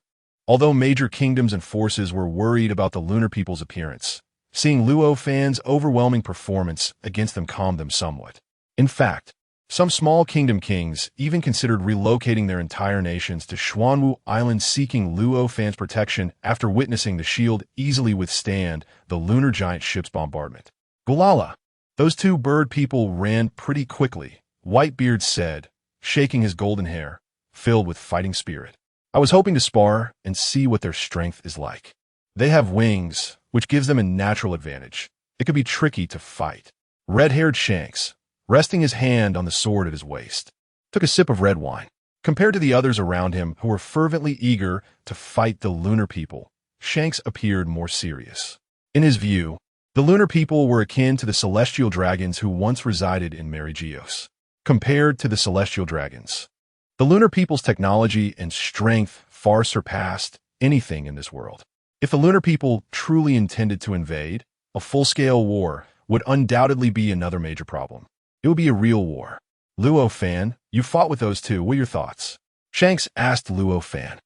Although major kingdoms and forces were worried about the lunar people's appearance, seeing Luo Fan's overwhelming performance against them calmed them somewhat. In fact, some small kingdom kings even considered relocating their entire nations to Xuanwu Island seeking Luo Fan's protection after witnessing the shield easily withstand the lunar giant ship's bombardment. Gulala! Those two bird people ran pretty quickly, Whitebeard said, shaking his golden hair, filled with fighting spirit. I was hoping to spar and see what their strength is like. They have wings, which gives them a natural advantage. It could be tricky to fight. Red-haired Shanks, resting his hand on the sword at his waist, took a sip of red wine. Compared to the others around him who were fervently eager to fight the lunar people, Shanks appeared more serious. In his view, the lunar people were akin to the celestial dragons who once resided in Myrigeos. Compared to the celestial dragons, the lunar people's technology and strength far surpassed anything in this world. If the lunar people truly intended to invade, a full-scale war would undoubtedly be another major problem. It would be a real war. Luo Fan, you fought with those two. What are your thoughts? Shanks asked Luo Fan.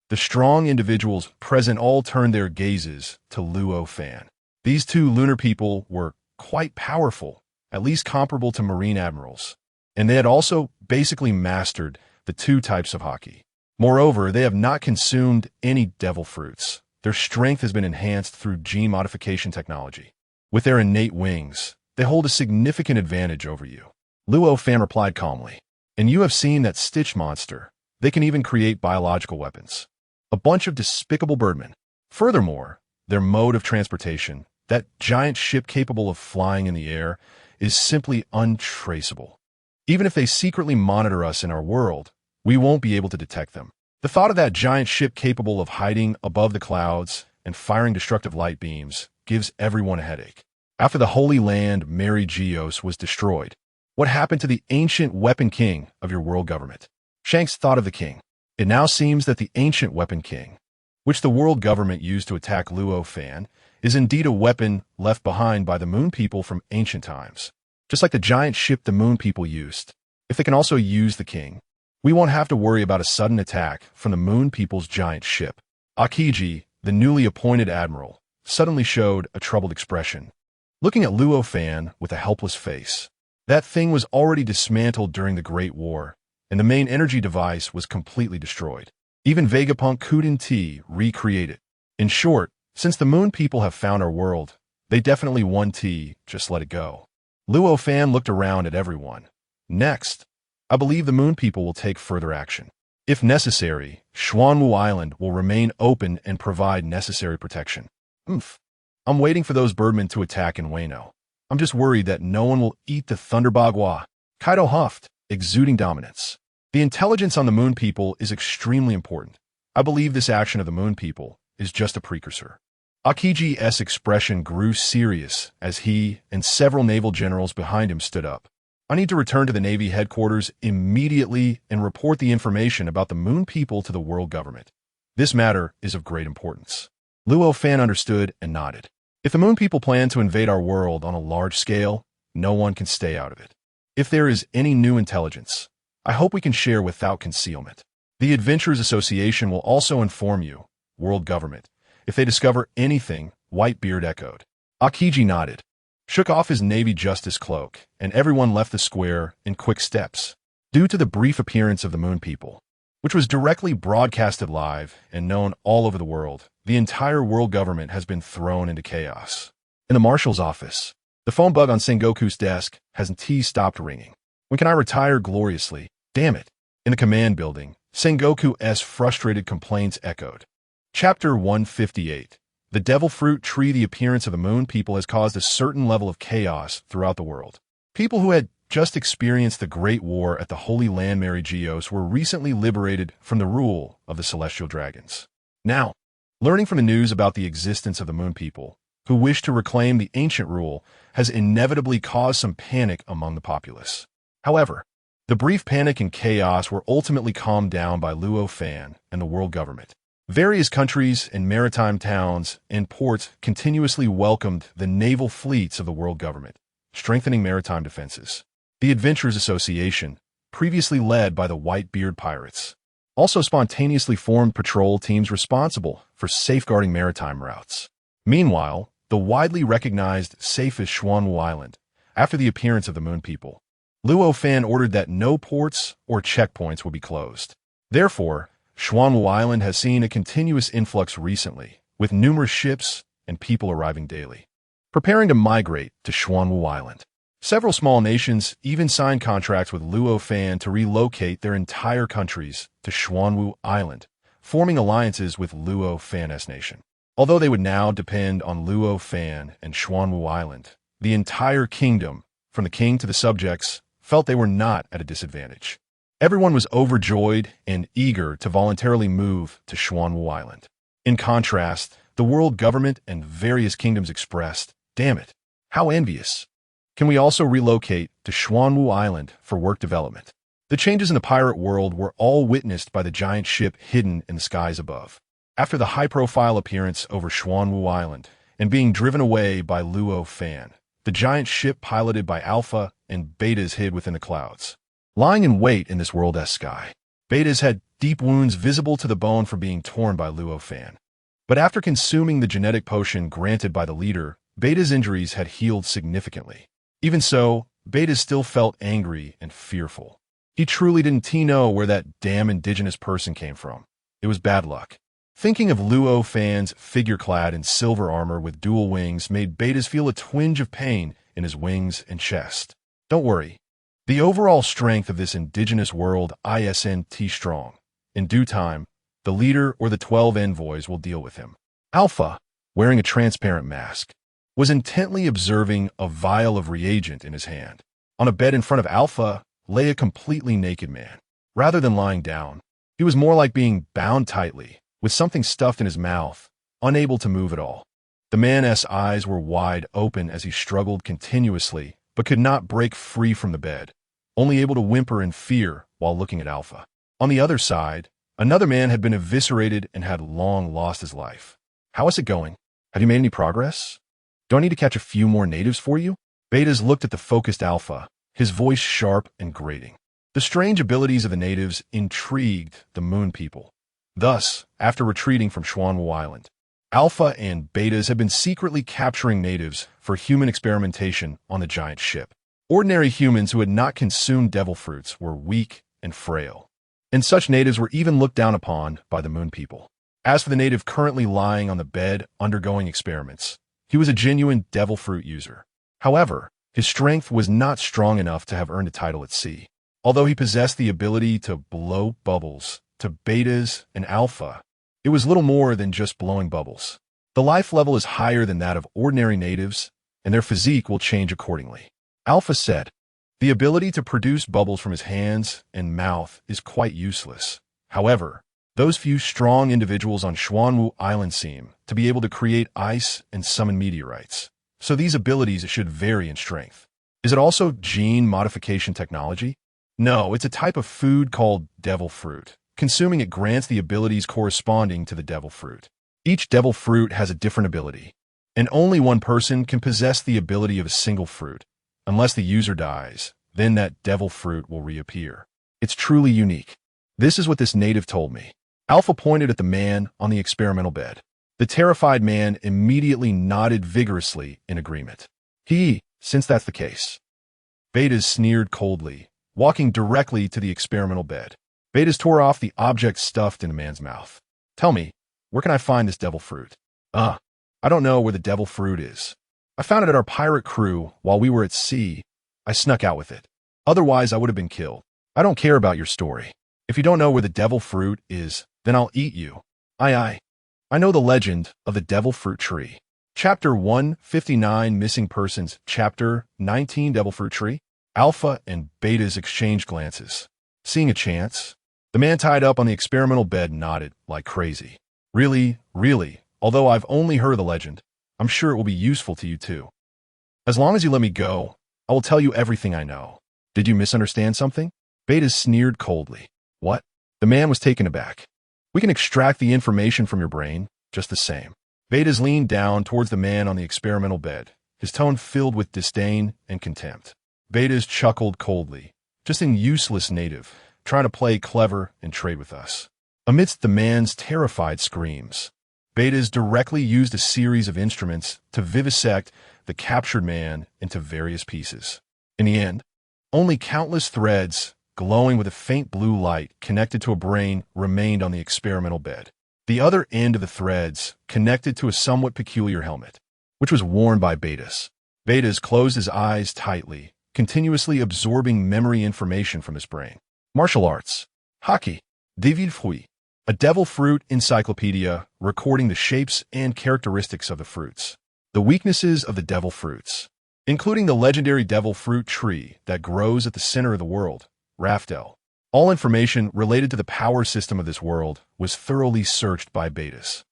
The strong individuals present all turned their gazes to Luo Fan. These two lunar people were quite powerful, at least comparable to marine admirals, and they had also basically mastered the two types of hockey. Moreover, they have not consumed any devil fruits. Their strength has been enhanced through gene modification technology. With their innate wings, they hold a significant advantage over you. Luo Fan replied calmly. And you have seen that Stitch monster. They can even create biological weapons. A bunch of despicable birdmen. Furthermore, their mode of transportation, that giant ship capable of flying in the air, is simply untraceable. Even if they secretly monitor us in our world, we won't be able to detect them. The thought of that giant ship capable of hiding above the clouds and firing destructive light beams gives everyone a headache. After the Holy Land Myrigeos was destroyed, what happened to the ancient weapon king of your world government? Shanks thought of the king. It now seems that the ancient weapon king, which the world government used to attack Luo Fan, is indeed a weapon left behind by the moon people from ancient times. Just like the giant ship the moon people used. If they can also use the king, we won't have to worry about a sudden attack from the moon people's giant ship. Akiji, the newly appointed admiral, suddenly showed a troubled expression, looking at Luo Fan with a helpless face. That thing was already dismantled during the Great War, and the main energy device was completely destroyed. Even Vegapunk couldn't recreate it. In short, since the moon people have found our world, they definitely won't just let it go. Luo Fan looked around at everyone. Next, I believe the moon people will take further action. If necessary, Xuanwu Island will remain open and provide necessary protection. I'm waiting for those birdmen to attack in Wano. I'm just worried that no one will eat the Thunderbagua. Kaido huffed, exuding dominance. The intelligence on the moon people is extremely important. I believe this action of the moon people is just a precursor. Akiji's expression grew serious as he and several naval generals behind him stood up. I need to return to the Navy headquarters immediately and report the information about the moon people to the world government. This matter is of great importance. Luo Fan understood and nodded. If the moon people plan to invade our world on a large scale, no one can stay out of it. If there is any new intelligence, I hope we can share without concealment. The Adventurers Association will also inform you, world government, if they discover anything, Whitebeard echoed. Akiji nodded, shook off his Navy Justice cloak, and everyone left the square in quick steps. Due to the brief appearance of the moon people, which was directly broadcasted live and known all over the world, the entire world government has been thrown into chaos. In the marshal's office, the phone bug on Sengoku's desk hasn't stopped ringing. When can I retire gloriously? Damn it. In the command building, Sengoku's frustrated complaints echoed. Chapter 158. The Devil Fruit Tree. The appearance of the moon people has caused a certain level of chaos throughout the world. People who had just experienced the Great War at the Holy Land Myrigeos were recently liberated from the rule of the celestial dragons. Now, learning from the news about the existence of the moon people, who wish to reclaim the ancient rule, has inevitably caused some panic among the populace. However, the brief panic and chaos were ultimately calmed down by Luo Fan and the world government. Various countries and maritime towns and ports continuously welcomed the naval fleets of the world government, strengthening maritime defenses. The Adventurers Association, previously led by the Whitebeard pirates, also spontaneously formed patrol teams responsible for safeguarding maritime routes. Meanwhile, the widely recognized safest Xuanwu Island, after the appearance of the Moon People, Luo Fan ordered that no ports or checkpoints would be closed. Therefore, Xuanwu Island has seen a continuous influx recently, with numerous ships and people arriving daily, preparing to migrate to Xuanwu Island. Several small nations even signed contracts with Luo Fan to relocate their entire countries to Xuanwu Island, forming alliances with Luo Fan's nation. Although they would now depend on Luo Fan and Xuanwu Island, the entire kingdom, from the king to the subjects, felt they were not at a disadvantage. Everyone was overjoyed and eager to voluntarily move to Xuanwu Island. In contrast, the world government and various kingdoms expressed, "Damn it, how envious. Can we also relocate to Xuanwu Island for work development?" The changes in the pirate world were all witnessed by the giant ship hidden in the skies above. After the high-profile appearance over Xuanwu Island and being driven away by Luo Fan, the giant ship piloted by Alpha and Betas hid within the clouds. Lying in wait in this world-esque sky, Betas had deep wounds visible to the bone from being torn by Luo Fan. But after consuming the genetic potion granted by the leader, Beta's injuries had healed significantly. Even so, Beta still felt angry and fearful. He truly didn't know where that damn indigenous person came from. It was bad luck. Thinking of Luo Fan's figure clad in silver armor with dual wings made Betas feel a twinge of pain in his wings and chest. Don't worry. The overall strength of this indigenous world isn't strong. In due time, the leader or the 12 envoys will deal with him. Alpha, wearing a transparent mask, was intently observing a vial of reagent in his hand. On a bed in front of Alpha lay a completely naked man. Rather than lying down, he was more like being bound tightly, with something stuffed in his mouth, unable to move at all. The man's eyes were wide open as he struggled continuously, but could not break free from the bed, only able to whimper in fear while looking at Alpha. On the other side, another man had been eviscerated and had long lost his life. "How is it going? Have you made any progress? Do I need to catch a few more natives for you?" Betas looked at the focused Alpha, his voice sharp and grating. The strange abilities of the natives intrigued the Moon People. Thus, after retreating from Xuanwu Island, Alpha and Betas had been secretly capturing natives for human experimentation on the giant ship. Ordinary humans who had not consumed devil fruits were weak and frail, and such natives were even looked down upon by the Moon People. As for the native currently lying on the bed undergoing experiments, he was a genuine devil fruit user. However, his strength was not strong enough to have earned a title at sea. Although he possessed the ability to blow bubbles to Betas and Alpha, it was little more than just blowing bubbles. The life level is higher than that of ordinary natives, and their physique will change accordingly. Alpha said, "The ability to produce bubbles from his hands and mouth is quite useless. However, those few strong individuals on Xuanwu Island seem to be able to create ice and summon meteorites. So these abilities should vary in strength. Is it also gene modification technology? No, it's a type of food called devil fruit. Consuming it grants the abilities corresponding to the devil fruit. Each devil fruit has a different ability, and only one person can possess the ability of a single fruit. Unless the user dies, then that devil fruit will reappear. It's truly unique. This is what this native told me." Alpha pointed at the man on the experimental bed. The terrified man immediately nodded vigorously in agreement. Since that's the case." Betas sneered coldly, walking directly to the experimental bed. Betas tore off the object stuffed in the man's mouth. "Tell me, where can I find this devil fruit?" I don't know where the devil fruit is. I found it at our pirate crew while we were at sea. I snuck out with it. Otherwise, I would have been killed. I don't care about your story. If you don't know where the devil fruit is, then I'll eat you." I know the legend of the devil fruit tree. Chapter 159, Missing Persons. Chapter 19, Devil Fruit Tree. Alpha and Betas exchanged glances. Seeing a chance, the man tied up on the experimental bed nodded like crazy. Really, although I've only heard the legend, I'm sure it will be useful to you too. As long as you let me go, I will tell you everything I know. Did you misunderstand something? Betas sneered coldly. What? The man was taken aback. We can extract the information from your brain, just the same. Betas leaned down towards the man on the experimental bed, his tone filled with disdain and contempt. Betas chuckled coldly. just an useless native, trying to play clever and trade with us. Amidst the man's terrified screams, Betas directly used a series of instruments to vivisect the captured man into various pieces. In the end, only countless threads, glowing with a faint blue light connected to a brain, remained on the experimental bed. The other end of the threads connected to a somewhat peculiar helmet, which was worn by Betas. Betas closed his eyes tightly, continuously absorbing memory information from his brain. Martial arts. Hockey. Devil fruit. A devil fruit encyclopedia recording the shapes and characteristics of the fruits. The weaknesses of the devil fruits, including the legendary devil fruit tree that grows at the center of the world, Raftel. All information related to the power system of this world was thoroughly searched by Betas,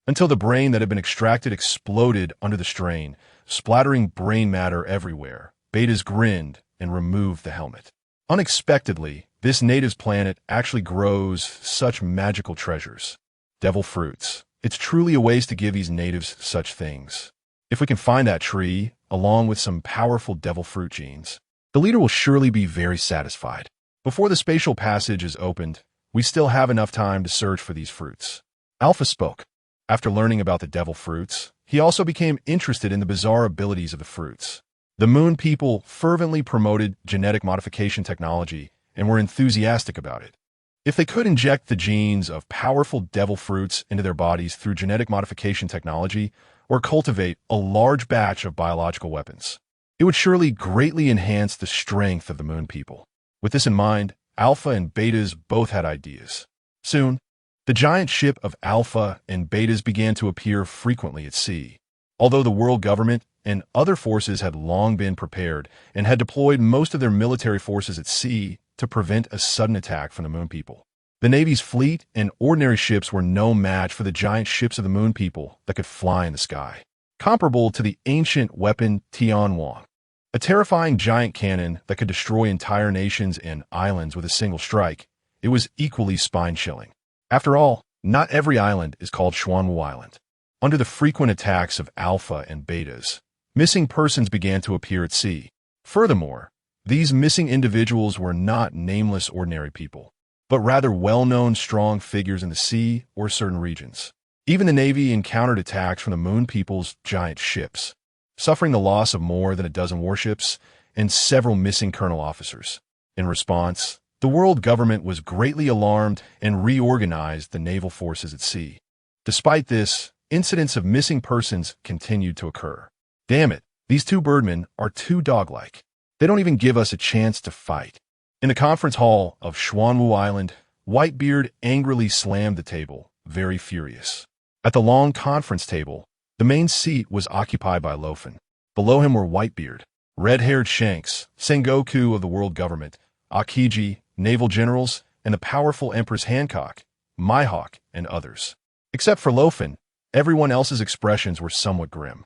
until the brain that had been extracted exploded under the strain, splattering brain matter everywhere. Betas grinned and removed the helmet. Unexpectedly, this native's planet actually grows such magical treasures. Devil fruits. It's truly a waste to give these natives such things. If we can find that tree, along with some powerful devil fruit genes, the leader will surely be very satisfied. Before the spatial passage is opened, we still have enough time to search for these fruits. Alpha spoke. After learning about the devil fruits, he also became interested in the bizarre abilities of the fruits. The Moon people fervently promoted genetic modification technology and were enthusiastic about it. If they could inject the genes of powerful devil fruits into their bodies through genetic modification technology or cultivate a large batch of biological weapons, it would surely greatly enhance the strength of the Moon people. With this in mind, Alpha and Betas both had ideas. Soon, the giant ship of Alpha and Betas began to appear frequently at sea. Although the world government and other forces had long been prepared and had deployed most of their military forces at sea to prevent a sudden attack from the Moon people, the Navy's fleet and ordinary ships were no match for the giant ships of the Moon people that could fly in the sky. Comparable to the ancient weapon Tianhuang, a terrifying giant cannon that could destroy entire nations and islands with a single strike, it was equally spine-chilling. After all, not every island is called Xuanwu Island. Under the frequent attacks of Alpha and Betas, missing persons began to appear at sea. Furthermore, these missing individuals were not nameless ordinary people, but rather well-known strong figures in the sea or certain regions. Even the Navy encountered attacks from the Moon people's giant ships, suffering the loss of more than a dozen warships and several missing colonel officers. In response, the world government was greatly alarmed and reorganized the naval forces at sea. Despite this, incidents of missing persons continued to occur. Damn it, these two birdmen are too dog-like. They don't even give us a chance to fight. In the conference hall of Xuanwu Island, Whitebeard angrily slammed the table, very furious. At the long conference table, the main seat was occupied by Luo Fan. Below him were Whitebeard, red-haired Shanks, Sengoku of the world government, Akiji, naval generals, and the powerful Empress Hancock, Mihawk, and others. Except for Luo Fan, everyone else's expressions were somewhat grim.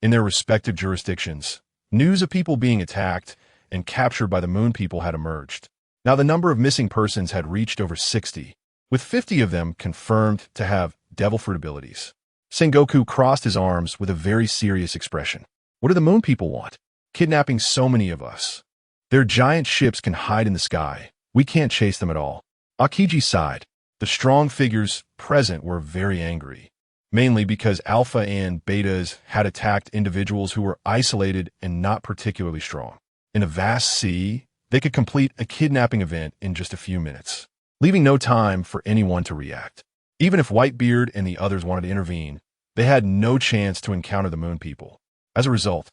In their respective jurisdictions, news of people being attacked and captured by the Moon people had emerged. Now the number of missing persons had reached over 60, with 50 of them confirmed to have devil fruit abilities. Sengoku crossed his arms with a very serious expression. What do the Moon people want? Kidnapping so many of us. Their giant ships can hide in the sky. We can't chase them at all. Akiji sighed. The strong figures present were very angry, mainly because Alpha and Betas had attacked individuals who were isolated and not particularly strong. In a vast sea, they could complete a kidnapping event in just a few minutes, leaving no time for anyone to react. Even if Whitebeard and the others wanted to intervene, they had no chance to encounter the Moon people. As a result,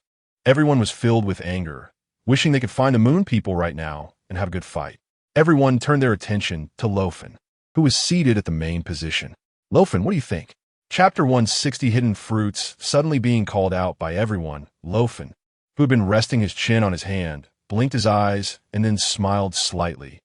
everyone was filled with anger, wishing they could find the Moon people right now and have a good fight. Everyone turned their attention to Luo Fan, who was seated at the main position. Luo Fan, what do you think? Chapter 160 Hidden Fruits suddenly being called out by everyone. Luo Fan, who had been resting his chin on his hand, blinked his eyes and then smiled slightly.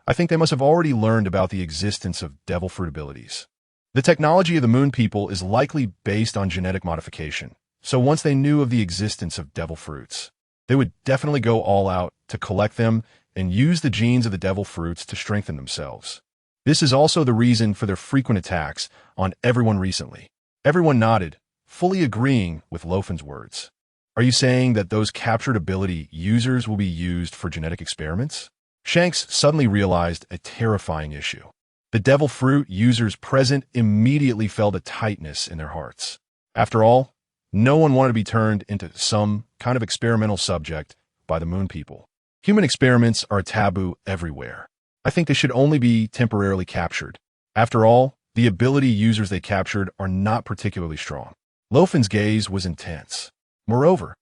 I think they must have already learned about the existence of devil fruit abilities. The technology of the Moon people is likely based on genetic modification, so once they knew of the existence of devil fruits, they would definitely go all out to collect them and use the genes of the devil fruits to strengthen themselves. This is also the reason for their frequent attacks on everyone recently. Everyone nodded, fully agreeing with Luo Fan's words. Are you saying that those captured ability users will be used for genetic experiments? Shanks suddenly realized a terrifying issue. The devil fruit users present immediately felt a tightness in their hearts. After all, no one wanted to be turned into some kind of experimental subject by the moon people. Human experiments are a taboo everywhere. I think they should only be temporarily captured. After all, the ability users they captured are not particularly strong. Luo Fan's gaze was intense. Moreover,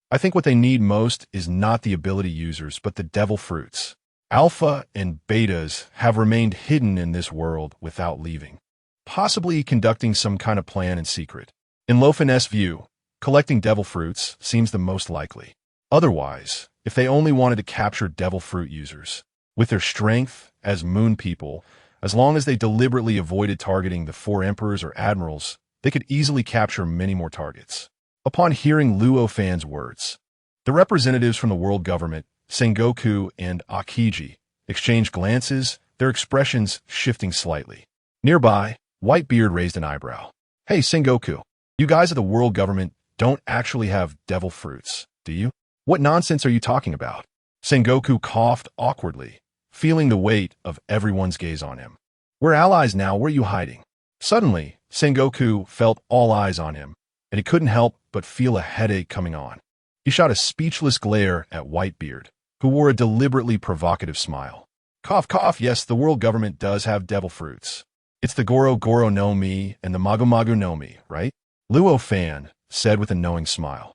I think what they need most is not the ability users, but the devil fruits. Alpha and betas have remained hidden in this world without leaving, possibly conducting some kind of plan in secret. In Luo Fan's view, collecting devil fruits seems the most likely. Otherwise, if they only wanted to capture devil fruit users, with their strength as moon people, as long as they deliberately avoided targeting the 4 emperors or admirals, they could easily capture many more targets. Upon hearing Luo Fan's words, the representatives from the world government, Sengoku and Akiji, exchanged glances, their expressions shifting slightly. Nearby, Whitebeard raised an eyebrow. Hey, Sengoku, you guys of the world government don't actually have devil fruits, do you? What nonsense are you talking about? Sengoku coughed awkwardly, feeling the weight of everyone's gaze on him. We're allies now, where are you hiding? Suddenly, Sengoku felt all eyes on him, and he couldn't help but feel a headache coming on. He shot a speechless glare at Whitebeard, who wore a deliberately provocative smile. Cough, cough, yes, the world government does have devil fruits. It's the Goro Goro no Mi and the Mago Mago no Mi, right? Luo Fan said with a knowing smile.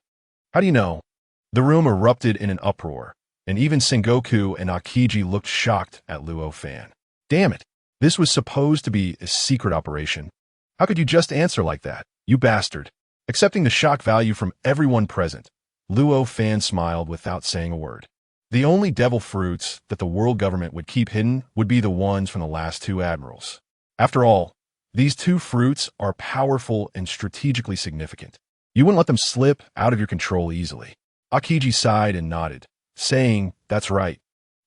How do you know? The room erupted in an uproar, and even Sengoku and Akiji looked shocked at Luo Fan. Damn it, this was supposed to be a secret operation. How could you just answer like that, you bastard? Accepting the shock value from everyone present, Luo Fan smiled without saying a word. The only devil fruits that the world government would keep hidden would be the ones from the last 2 admirals. After all, these 2 fruits are powerful and strategically significant. You wouldn't let them slip out of your control easily. Akiji sighed and nodded, saying, that's right.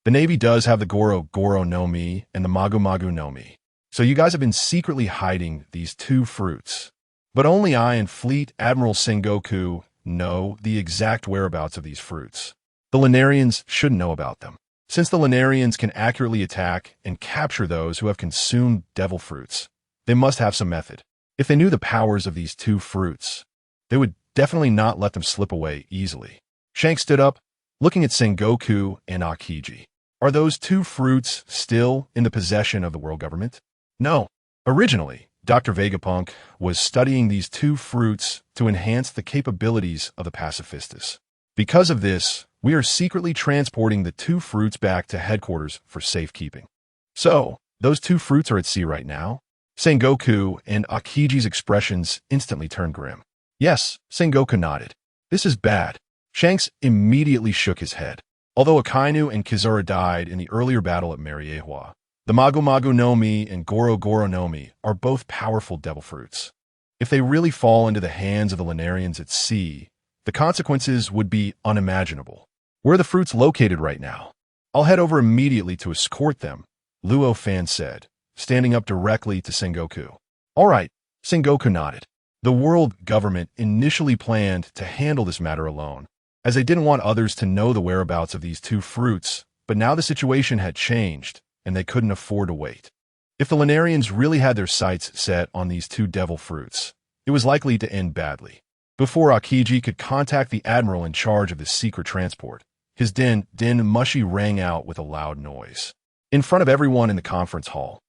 The Navy does have the Goro Goro no Mi and the Mago Mago no Mi. So you guys have been secretly hiding these 2 fruits. But only I and Fleet Admiral Sengoku know the exact whereabouts of these fruits. The Lunarians shouldn't know about them. Since the Lunarians can accurately attack and capture those who have consumed devil fruits, they must have some method. If they knew the powers of these 2 fruits, they would definitely not let them slip away easily. Shanks stood up, looking at Sengoku and Akiji. Are those 2 fruits still in the possession of the world government? No. Originally, Dr. Vegapunk was studying these 2 fruits to enhance the capabilities of the pacifistas. Because of this, we are secretly transporting the 2 fruits back to headquarters for safekeeping. So, those 2 fruits are at sea right now? Sengoku and Akiji's expressions instantly turned grim. Yes, Sengoku nodded. This is bad. Shanks immediately shook his head. Although Akainu and Kizura died in the earlier battle at Mariehua, the Mago Mago no Mi and Goro Goro no Mi are both powerful devil fruits. If they really fall into the hands of the Lunarians at sea, the consequences would be unimaginable. Where are the fruits located right now? I'll head over immediately to escort them, Luo Fan said, standing up directly to Sengoku. All right, Sengoku nodded. The world government initially planned to handle this matter alone, as they didn't want others to know the whereabouts of these 2 fruits, but now the situation had changed, and they couldn't afford to wait. If the Lunarians really had their sights set on these 2 devil fruits, it was likely to end badly. Before Akiji could contact the admiral in charge of this secret transport, his din mushy rang out with a loud noise. In front of everyone in the conference hall,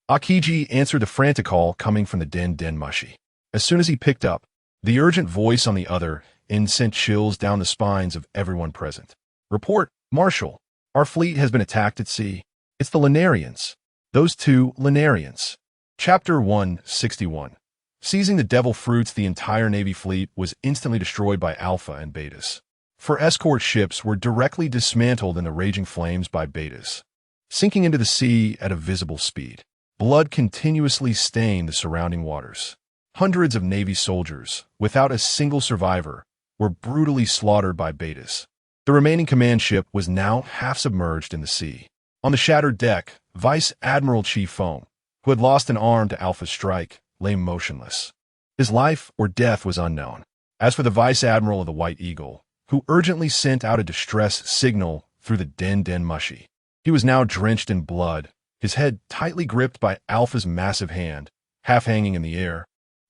Akiji answered the frantic call coming from the din mushy. As soon as he picked up, the urgent voice on the other end sent chills down the spines of everyone present. Report, Marshal. Our fleet has been attacked at sea. It's the Lunarians. Those 2 Lunarians. Chapter 161. Seizing the devil fruits, the entire Navy fleet was instantly destroyed by Alpha and Betas. 4 escort ships were directly dismantled in the raging flames by Betas, sinking into the sea at a visible speed. Blood continuously stained the surrounding waters. Hundreds of Navy soldiers, without a single survivor, were brutally slaughtered by Betas. The remaining command ship was now half submerged in the sea. On the shattered deck, Vice Admiral Chi Feng, who had lost an arm to Alpha's strike, lay motionless. His life or death was unknown. As for the Vice Admiral of the White Eagle, who urgently sent out a distress signal through the din mushy, He was now drenched in blood, his head tightly gripped by Alpha's massive hand, half hanging in the air.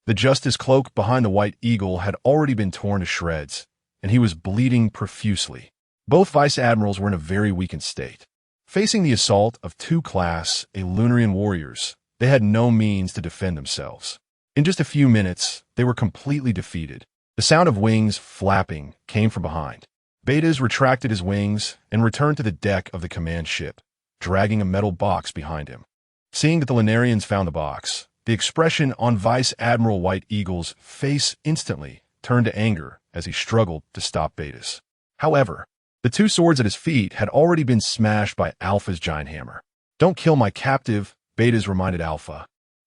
The justice cloak behind the White Eagle had already been torn to shreds, and he was bleeding profusely. Both vice admirals were in a very weakened state. Facing the assault of two Class A Lunarian warriors, they had no means to defend themselves. In just a few minutes, they were completely defeated. The sound of wings flapping came from behind. Betas retracted his wings and returned to the deck of the command ship, dragging a metal box behind him. Seeing that the Lunarians found the box, the expression on Vice Admiral White Eagle's face instantly turned to anger as he struggled to stop Betas. However, the two swords at his feet had already been smashed by Alpha's giant hammer. "Don't kill my captive," Betas reminded Alpha,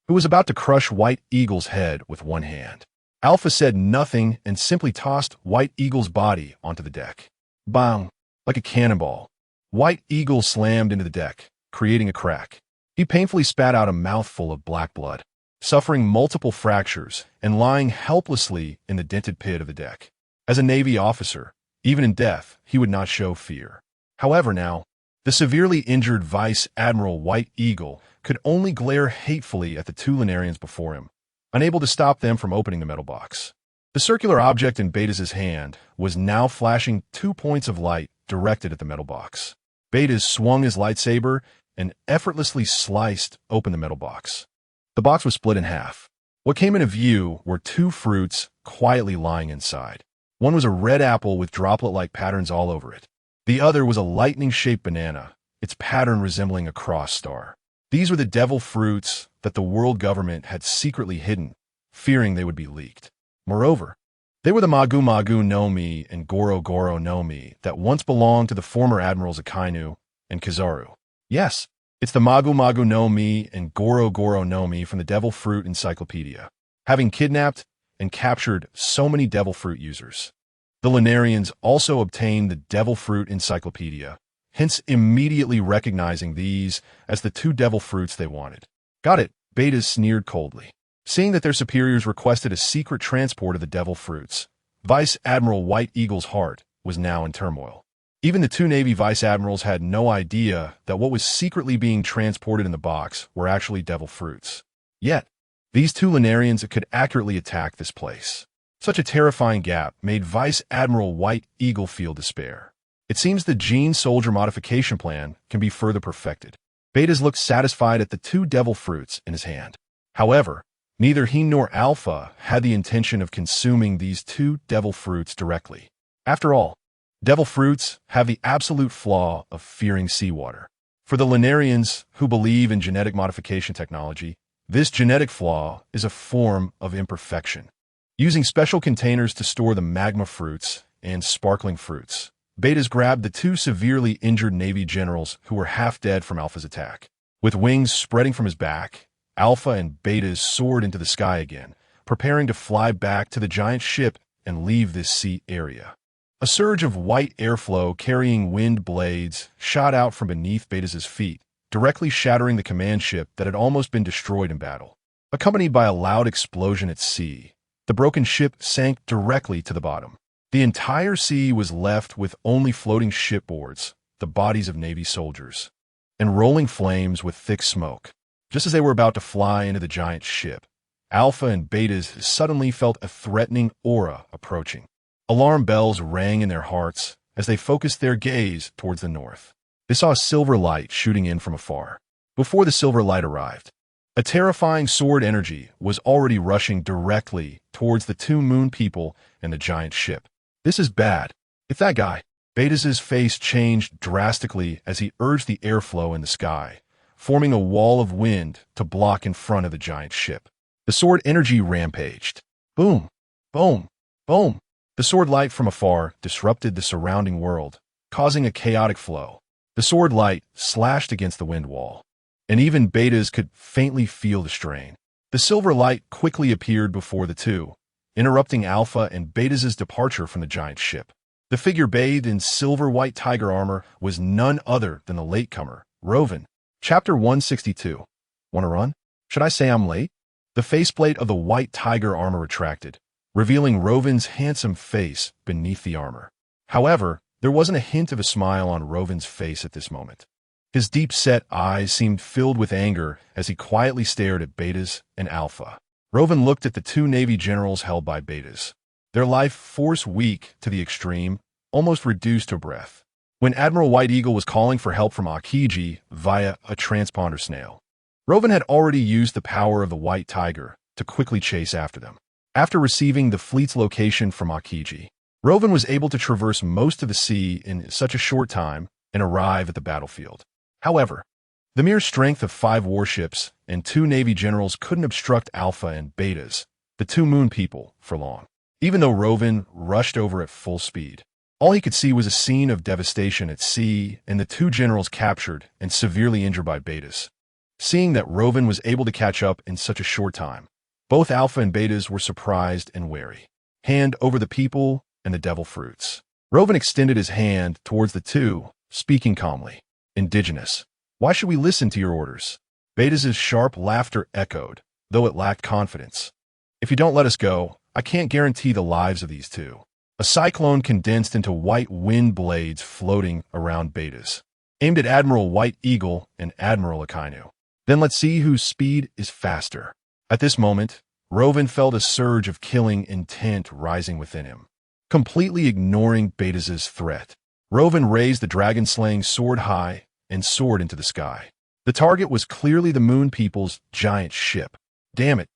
who was about to crush White Eagle's head with one hand. Alpha said nothing and simply tossed White Eagle's body onto the deck. Bang! Like a cannonball, White Eagle slammed into the deck, creating a crack. He painfully spat out a mouthful of black blood, suffering multiple fractures and lying helplessly in the dented pit of the deck. As a Navy officer, even in death, he would not show fear. However now, the severely injured Vice Admiral White Eagle could only glare hatefully at the two Lunarians before him, unable to stop them from opening the metal box. The circular object in Betas' hand was now flashing 2 points of light directed at the metal box. Betas swung his lightsaber and effortlessly sliced open the metal box. The box was split in half. What came into view were two fruits quietly lying inside. One was a red apple with droplet-like patterns all over it. The other was a lightning-shaped banana, its pattern resembling a cross star. These were the devil fruits that the world government had secretly hidden, fearing they would be leaked. Moreover, they were the Magu Magu no Mi and Goro Goro no Mi that once belonged to the former admirals Akainu and Kizaru. Yes, it's the Magu Magu no Mi and Goro Goro no Mi from the Devil Fruit Encyclopedia, having kidnapped and captured so many devil fruit users. The Lunarians also obtained the Devil Fruit Encyclopedia, hence immediately recognizing these as the two devil fruits they wanted. Got it, Betas sneered coldly. Seeing that their superiors requested a secret transport of the devil fruits, Vice Admiral White Eagle's heart was now in turmoil. Even the two Navy vice admirals had no idea that what was secretly being transported in the box were actually devil fruits. Yet, these two Lunarians could accurately attack this place. Such a terrifying gap made Vice Admiral White Eagle feel despair. It seems the gene soldier modification plan can be further perfected. Betas looked satisfied at the two devil fruits in his hand. However, neither he nor Alpha had the intention of consuming these two devil fruits directly. After all, devil fruits have the absolute flaw of fearing seawater. For the Lunarians who believe in genetic modification technology, this genetic flaw is a form of imperfection. Using special containers to store the magma fruits and sparkling fruits, Betas grabbed the two severely injured Navy generals who were half dead from Alpha's attack. With wings spreading from his back, Alpha and Betas soared into the sky again, preparing to fly back to the giant ship and leave this sea area. A surge of white airflow carrying wind blades shot out from beneath Betas' feet, directly shattering the command ship that had almost been destroyed in battle. Accompanied by a loud explosion at sea, the broken ship sank directly to the bottom. The entire sea was left with only floating shipboards, the bodies of Navy soldiers, and rolling flames with thick smoke. Just as they were about to fly into the giant ship, Alpha and Betas suddenly felt a threatening aura approaching. Alarm bells rang in their hearts as they focused their gaze towards the north. They saw a silver light shooting in from afar. Before the silver light arrived, a terrifying sword energy was already rushing directly towards the two moon people and the giant ship. This is bad. It's that guy. Betas' face changed drastically as he urged the airflow in the sky, forming a wall of wind to block in front of the giant ship. The sword energy rampaged. Boom, boom, boom. The sword light from afar disrupted the surrounding world, causing a chaotic flow. The sword light slashed against the wind wall, and even Betas could faintly feel the strain. The silver light quickly appeared before the two, interrupting Alpha and Betas' departure from the giant ship. The figure bathed in silver-white tiger armor was none other than the latecomer, Rovan. Chapter 162. Wanna run? Should I say I'm late? The faceplate of the white tiger armor retracted, revealing Rovan's handsome face beneath the armor. However, there wasn't a hint of a smile on Rovan's face at this moment. His deep-set eyes seemed filled with anger as he quietly stared at Betas and Alpha. Rovan looked at the two Navy generals held by Betas, their life force weak to the extreme, almost reduced to breath. When Admiral White Eagle was calling for help from Akiji via a transponder snail, Rovan had already used the power of the White Tiger to quickly chase after them. After receiving the fleet's location from Akiji, Rovan was able to traverse most of the sea in such a short time and arrive at the battlefield. However, the mere strength of 5 warships and 2 Navy generals couldn't obstruct Alpha and Betas, the 2 moon people, for long. Even though Rovan rushed over at full speed, all he could see was a scene of devastation at sea and the 2 generals captured and severely injured by Betas. Seeing that Rovan was able to catch up in such a short time, both Alpha and Betas were surprised and wary. Hand over the people and the devil fruits. Rovan extended his hand towards the 2, speaking calmly. Indigenous, why should we listen to your orders? Betas' sharp laughter echoed, though it lacked confidence. If you don't let us go, I can't guarantee the lives of these 2. A cyclone condensed into white wind blades floating around Betas, aimed at Admiral White Eagle and Admiral Akainu. Then let's see whose speed is faster. At this moment, Rovan felt a surge of killing intent rising within him. Completely ignoring Betas' threat, Rovan raised the dragon-slaying sword high and soared into the sky. The target was clearly the moon people's giant ship. Damn it,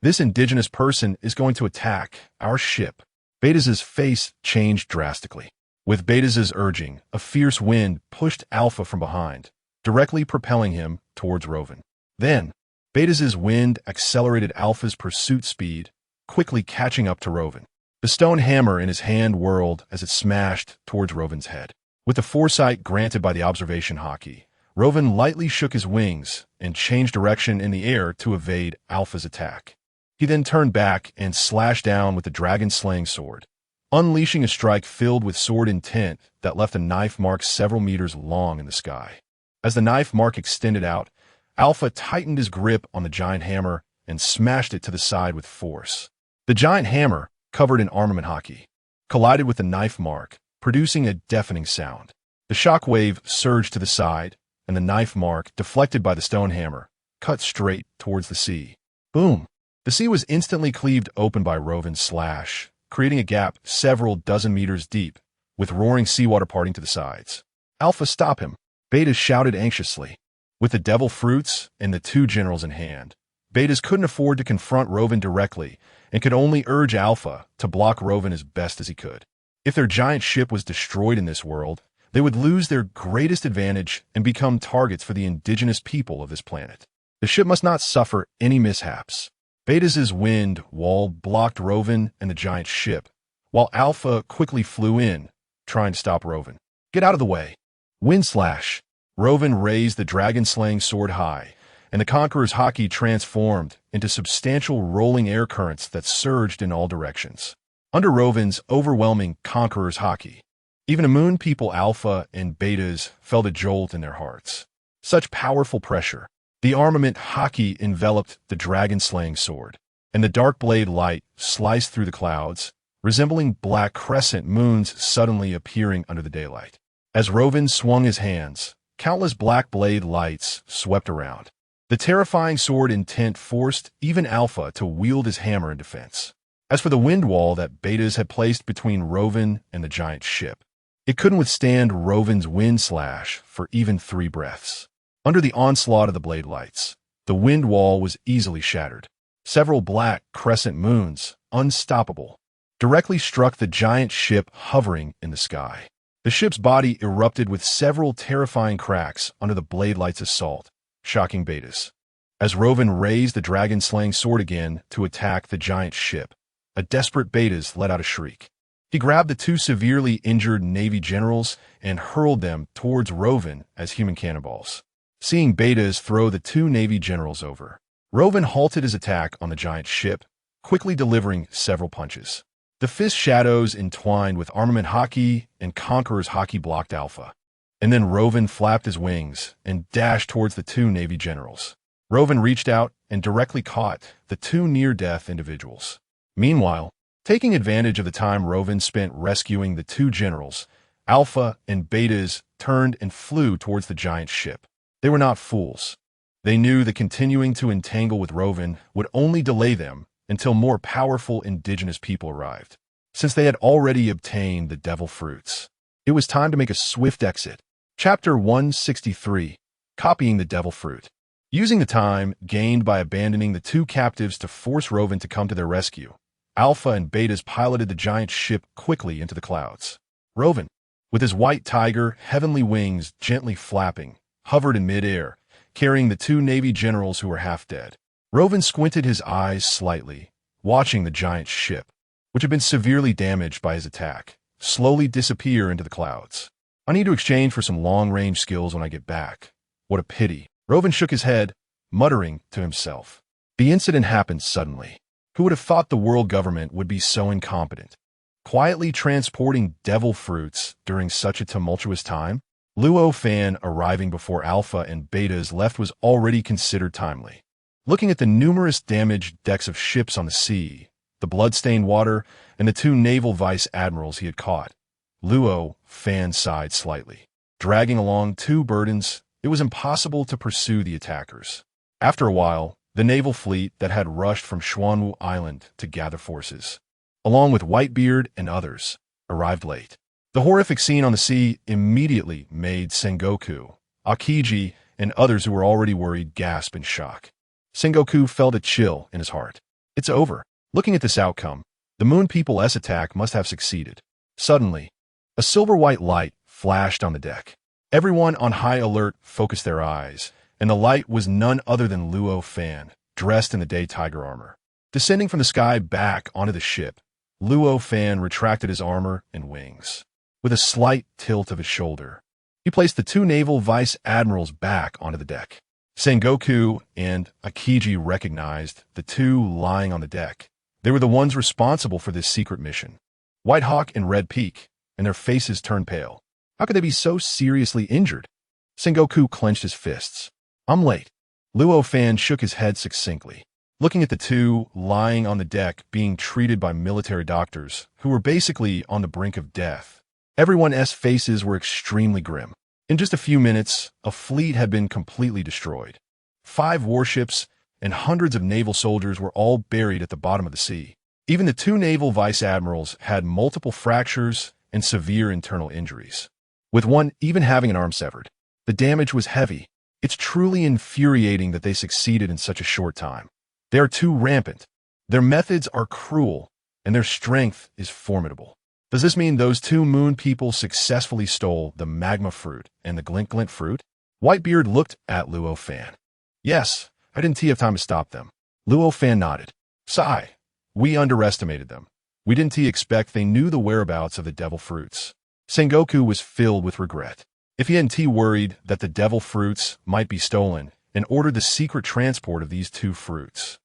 this indigenous person is going to attack our ship. Betas' face changed drastically. With Betas' urging, a fierce wind pushed Alpha from behind, directly propelling him towards Rovan. Then, Betas' wind accelerated Alpha's pursuit speed, quickly catching up to Rovan. The stone hammer in his hand whirled as it smashed towards Rovan's head. With the foresight granted by the observation hockey, Rovan lightly shook his wings and changed direction in the air to evade Alpha's attack. He then turned back and slashed down with the dragon-slaying sword, unleashing a strike filled with sword intent that left a knife mark several meters long in the sky. As the knife mark extended out, Alpha tightened his grip on the giant hammer and smashed it to the side with force. The giant hammer, covered in armament hockey, collided with the knife mark, producing a deafening sound. The shock wave surged to the side, and the knife mark, deflected by the stone hammer, cut straight towards the sea. Boom! The sea was instantly cleaved open by Rovan's slash, creating a gap several dozen meters deep, with roaring seawater parting to the sides. Alpha, stop him! Betas shouted anxiously. With the devil fruits and the 2 generals in hand, Betas couldn't afford to confront Rovan directly and could only urge Alpha to block Rovan as best as he could. If their giant ship was destroyed in this world, they would lose their greatest advantage and become targets for the indigenous people of this planet. The ship must not suffer any mishaps. Betas' wind wall blocked Rovan and the giant ship, while Alpha quickly flew in, trying to stop Rovan. Get out of the way! Wind slash! Rovan raised the dragon-slaying sword high, and the Conqueror's hockey transformed into substantial rolling air currents that surged in all directions. Under Rovan's overwhelming Conqueror's hockey, even a moon people Alpha and Betas felt a jolt in their hearts. Such powerful pressure. The armament hockey enveloped the dragon-slaying sword, and the dark blade light sliced through the clouds, resembling black crescent moons suddenly appearing under the daylight. As Rovan swung his hands, countless black blade lights swept around. The terrifying sword intent forced even Alpha to wield his hammer in defense. As for the wind wall that Betas had placed between Rovan and the giant ship, it couldn't withstand Rovan's wind slash for even 3 breaths. Under the onslaught of the blade lights, the wind wall was easily shattered. Several black crescent moons, unstoppable, directly struck the giant ship hovering in the sky. The ship's body erupted with several terrifying cracks under the blade light's assault, shocking Betas. As Rovan raised the dragon-slaying sword again to attack the giant ship, a desperate Betas let out a shriek. He grabbed the 2 severely injured Navy generals and hurled them towards Rovan as human cannonballs. Seeing Betas throw the 2 Navy generals over, Rovan halted his attack on the giant ship, quickly delivering several punches. The fist shadows entwined with armament hockey and Conqueror's hockey blocked Alpha. And then Rovan flapped his wings and dashed towards the 2 Navy generals. Rovan reached out and directly caught the 2 near-death individuals. Meanwhile, taking advantage of the time Rovan spent rescuing the 2 generals, Alpha and Betas turned and flew towards the giant ship. They were not fools. They knew that continuing to entangle with Rovan would only delay them until more powerful indigenous people arrived. Since they had already obtained the devil fruits, it was time to make a swift exit. Chapter 163. Copying the devil fruit. Using the time gained by abandoning the two captives to force Rovan to come to their rescue, Alpha and Betas piloted the giant ship quickly into the clouds. Rovan, with his white tiger heavenly wings gently flapping, hovered in midair, carrying the two Navy generals who were half dead. Rovan squinted his eyes slightly, watching the giant ship, which had been severely damaged by his attack, slowly disappear into the clouds. I need to exchange for some long-range skills when I get back. What a pity. Rovan shook his head, muttering to himself. The incident happened suddenly. Who would have thought the world government would be so incompetent? Quietly transporting devil fruits during such a tumultuous time? Luo Fan arriving before Alpha and Betas left was already considered timely. Looking at the numerous damaged decks of ships on the sea, the blood-stained water, and the two naval vice admirals he had caught, Luo Fan sighed slightly. Dragging along two burdens, it was impossible to pursue the attackers. After a while, the naval fleet that had rushed from Xuanwu Island to gather forces, along with Whitebeard and others, arrived late. The horrific scene on the sea immediately made Sengoku, Akiji, and others who were already worried gasp in shock. Sengoku felt a chill in his heart. It's over. Looking at this outcome, the Moon People's attack must have succeeded. Suddenly, a silver-white light flashed on the deck. Everyone on high alert focused their eyes, and the light was none other than Luo Fan, dressed in the day tiger armor. Descending from the sky back onto the ship, Luo Fan retracted his armor and wings. With a slight tilt of his shoulder, he placed the two naval vice admirals back onto the deck. Sengoku and Akiji recognized the two lying on the deck. They were the ones responsible for this secret mission. White Hawk and Red Peak, and their faces turned pale. How could they be so seriously injured? Sengoku clenched his fists. I'm late. Luo Fan shook his head succinctly, looking at the two lying on the deck being treated by military doctors who were basically on the brink of death. Everyone's faces were extremely grim. In just a few minutes, a fleet had been completely destroyed. 5 warships and hundreds of naval soldiers were all buried at the bottom of the sea. Even the two naval vice admirals had multiple fractures and severe internal injuries, with one even having an arm severed. The damage was heavy. It's truly infuriating that they succeeded in such a short time. They are too rampant. Their methods are cruel, and their strength is formidable. Does this mean those two moon people successfully stole the magma fruit and the glint glint fruit? Whitebeard looked at Luo Fan. Yes, I didn't have time to stop them. Luo Fan nodded. Sigh. We underestimated them. We didn't expect they knew the whereabouts of the devil fruits. Sengoku was filled with regret. If he hadn't worried that the devil fruits might be stolen and ordered the secret transport of these two fruits,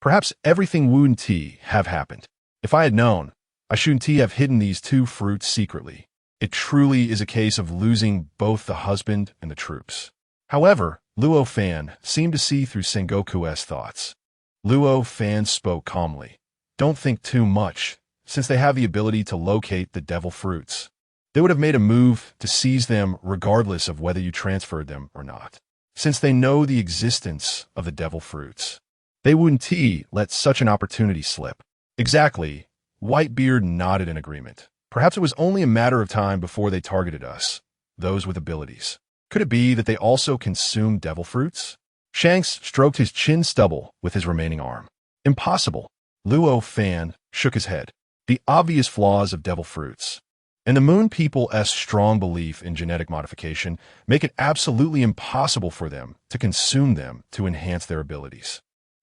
perhaps everything wouldn't have happened. If I had known, I shouldn't have hidden these two fruits secretly. It truly is a case of losing both the husband and the troops. However, Luo Fan seemed to see through Sengoku's thoughts. Luo Fan spoke calmly. Don't think too much, since they have the ability to locate the devil fruits. They would have made a move to seize them regardless of whether you transferred them or not. Since they know the existence of the devil fruits, they wouldn't let such an opportunity slip. Exactly. Whitebeard nodded in agreement. Perhaps it was only a matter of time before they targeted us, those with abilities. Could it be that they also consumed devil fruits? Shanks stroked his chin stubble with his remaining arm. Impossible. Luo Fan shook his head. The obvious flaws of devil fruits, and the Moon People's strong belief in genetic modification, make it absolutely impossible for them to consume them to enhance their abilities.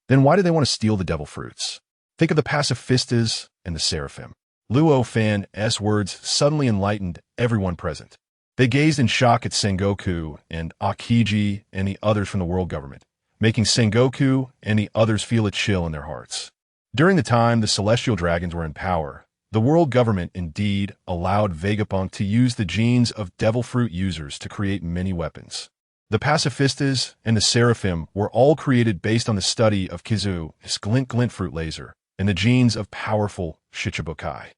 Then why do they want to steal the devil fruits? Think of the pacifistas and the seraphim. Luo Fan's words suddenly enlightened everyone present. They gazed in shock at Sengoku and Akiji and the others from the world government, making Sengoku and the others feel a chill in their hearts. During the time the celestial dragons were in power, the world government indeed allowed Vegapunk to use the genes of devil fruit users to create many weapons. The pacifistas and the seraphim were all created based on the study of Kizu's glint glint fruit laser and the genes of powerful Shichibukai.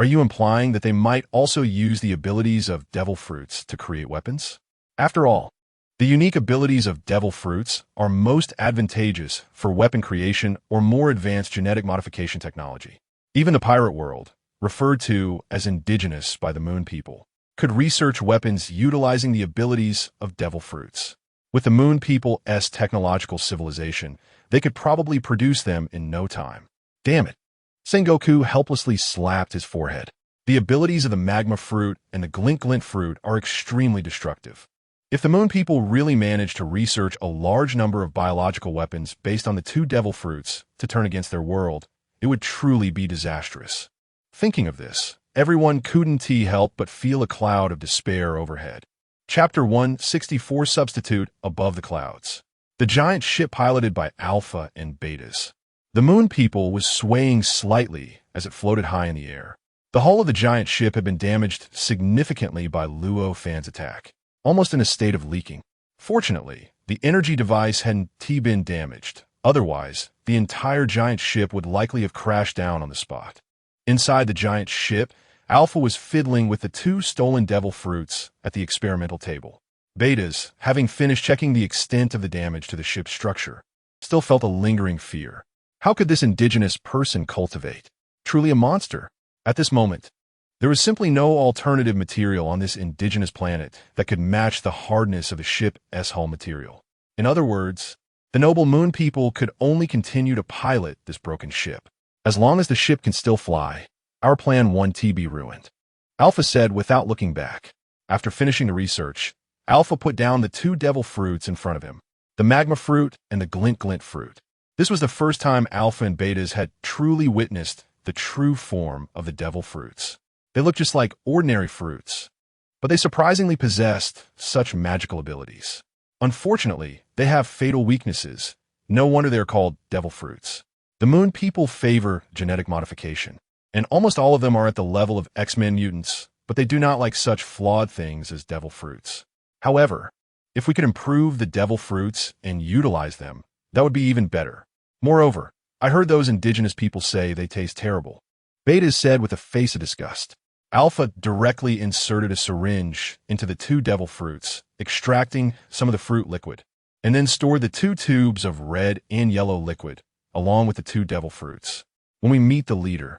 Are you implying that they might also use the abilities of devil fruits to create weapons? After all, the unique abilities of devil fruits are most advantageous for weapon creation or more advanced genetic modification technology. Even the pirate world, referred to as indigenous by the Moon People, could research weapons utilizing the abilities of devil fruits. With the Moon People's technological civilization, they could probably produce them in no time. Damn it. Sengoku helplessly slapped his forehead. The abilities of the magma fruit and the glint fruit are extremely destructive. If the Moon People really managed to research a large number of biological weapons based on the two devil fruits to turn against their world, it would truly be disastrous. Thinking of this, everyone couldn't help but feel a cloud of despair overhead. Chapter 164 Substitute Above the Clouds. The giant ship piloted by Alpha and Betas. The Moon People was swaying slightly as it floated high in the air. The hull of the giant ship had been damaged significantly by Luo Fan's attack, almost in a state of leaking. Fortunately, the energy device hadn't been damaged. Otherwise, the entire giant ship would likely have crashed down on the spot. Inside the giant ship, Alpha was fiddling with the two stolen devil fruits at the experimental table. Betas, having finished checking the extent of the damage to the ship's structure, still felt a lingering fear. How could this indigenous person cultivate? Truly a monster. At this moment, there was simply no alternative material on this indigenous planet that could match the hardness of the ship's hull material. In other words, the noble Moon People could only continue to pilot this broken ship. As long as the ship can still fly, our plan won't be ruined. Alpha said without looking back. After finishing the research, Alpha put down the two devil fruits in front of him, the magma fruit and the glint fruit. This was the first time Alpha and Betas had truly witnessed the true form of the devil fruits. They looked just like ordinary fruits, but they surprisingly possessed such magical abilities. Unfortunately, they have fatal weaknesses. No wonder they're called devil fruits. The Moon People favor genetic modification, and almost all of them are at the level of X-Men mutants, but they do not like such flawed things as devil fruits. However, if we could improve the devil fruits and utilize them, that would be even better. Moreover, I heard those indigenous people say they taste terrible. Betas said with a face of disgust. Alpha directly inserted a syringe into the two devil fruits, extracting some of the fruit liquid, and then stored the two tubes of red and yellow liquid, along with the two devil fruits. When we meet the leader,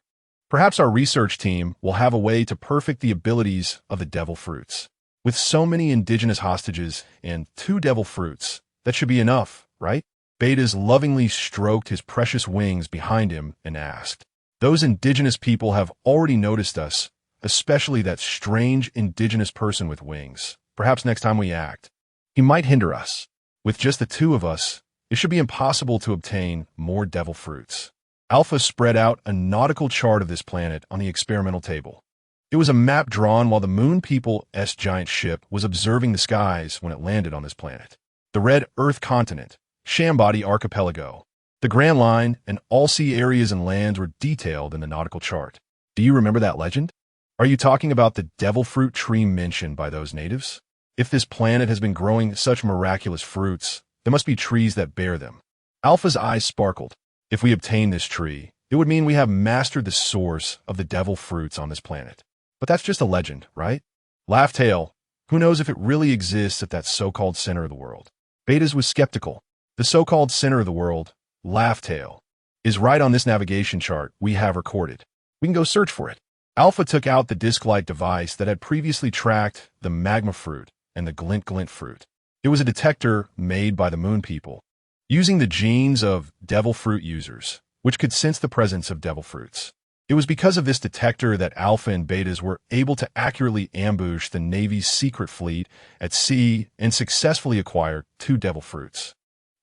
perhaps our research team will have a way to perfect the abilities of the devil fruits. With so many indigenous hostages and two devil fruits, that should be enough, right? Betas lovingly stroked his precious wings behind him and asked, "Those indigenous people have already noticed us, especially that strange indigenous person with wings. Perhaps next time we act, he might hinder us. With just the two of us, it should be impossible to obtain more devil fruits." Alpha spread out a nautical chart of this planet on the experimental table. It was a map drawn while the Moon People's giant ship was observing the skies when it landed on this planet. The red Earth continent, Shambody Archipelago, the Grand Line, and all sea areas and lands were detailed in the nautical chart. Do you remember that legend? Are you talking about the devil fruit tree mentioned by those natives? If this planet has been growing such miraculous fruits, there must be trees that bear them. Alpha's eyes sparkled. If we obtain this tree, it would mean we have mastered the source of the devil fruits on this planet. But that's just a legend, right? Laugh Tail, who knows if it really exists at that so-called center of the world? Betas was skeptical. The so-called center of the world, Laugh Tail, is right on this navigation chart we have recorded. We can go search for it. Alpha took out the disc-like device that had previously tracked the magma fruit and the glint fruit. It was a detector made by the Moon People, using the genes of devil fruit users, which could sense the presence of devil fruits. It was because of this detector that Alpha and Betas were able to accurately ambush the Navy's secret fleet at sea and successfully acquire two devil fruits.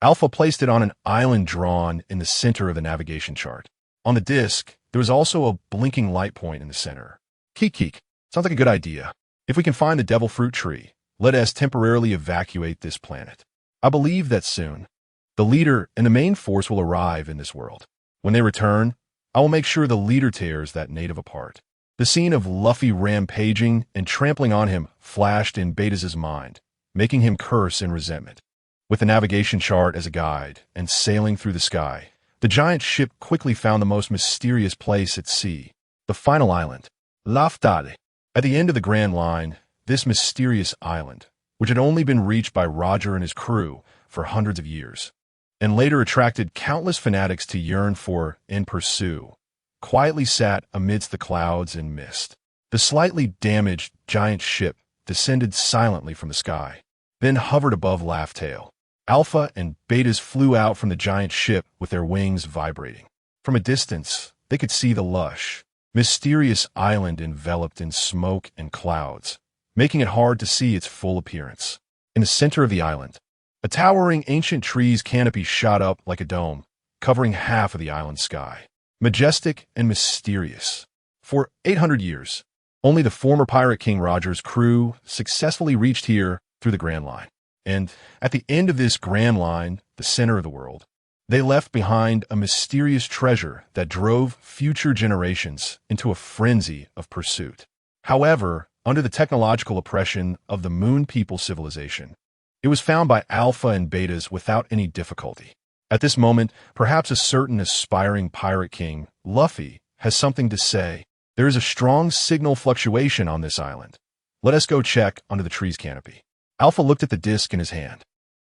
Alpha placed it on an island drawn in the center of the navigation chart. On the disc, there was also a blinking light point in the center. Keek. Sounds like a good idea. If we can find the devil fruit tree, let us temporarily evacuate this planet. I believe that soon, the leader and the main force will arrive in this world. When they return, I will make sure the leader tears that native apart. The scene of Luffy rampaging and trampling on him flashed in Betas' mind, making him curse in resentment. With the navigation chart as a guide and sailing through the sky, the giant ship quickly found the most mysterious place at sea, the final island. Laftale. At the end of the Grand Line, this mysterious island, which had only been reached by Roger and his crew for hundreds of years, and later attracted countless fanatics to yearn for and pursue, quietly sat amidst the clouds and mist. The slightly damaged giant ship descended silently from the sky, then hovered above Laugh-Tale. Alpha and Betas flew out from the giant ship with their wings vibrating. From a distance, they could see the lush, mysterious island enveloped in smoke and clouds, making it hard to see its full appearance. In the center of the island, a towering ancient tree's canopy shot up like a dome, covering half of the island's sky. Majestic and mysterious. For 800 years, only the former Pirate King Roger's crew successfully reached here through the Grand Line. And at the end of this Grand Line, the center of the world, they left behind a mysterious treasure that drove future generations into a frenzy of pursuit. However, under the technological oppression of the Moon People civilization, it was found by Alpha and Betas without any difficulty. At this moment, perhaps a certain aspiring pirate king, Luffy, has something to say. There is a strong signal fluctuation on this island. Let us go check under the tree's canopy. Alpha looked at the disc in his hand.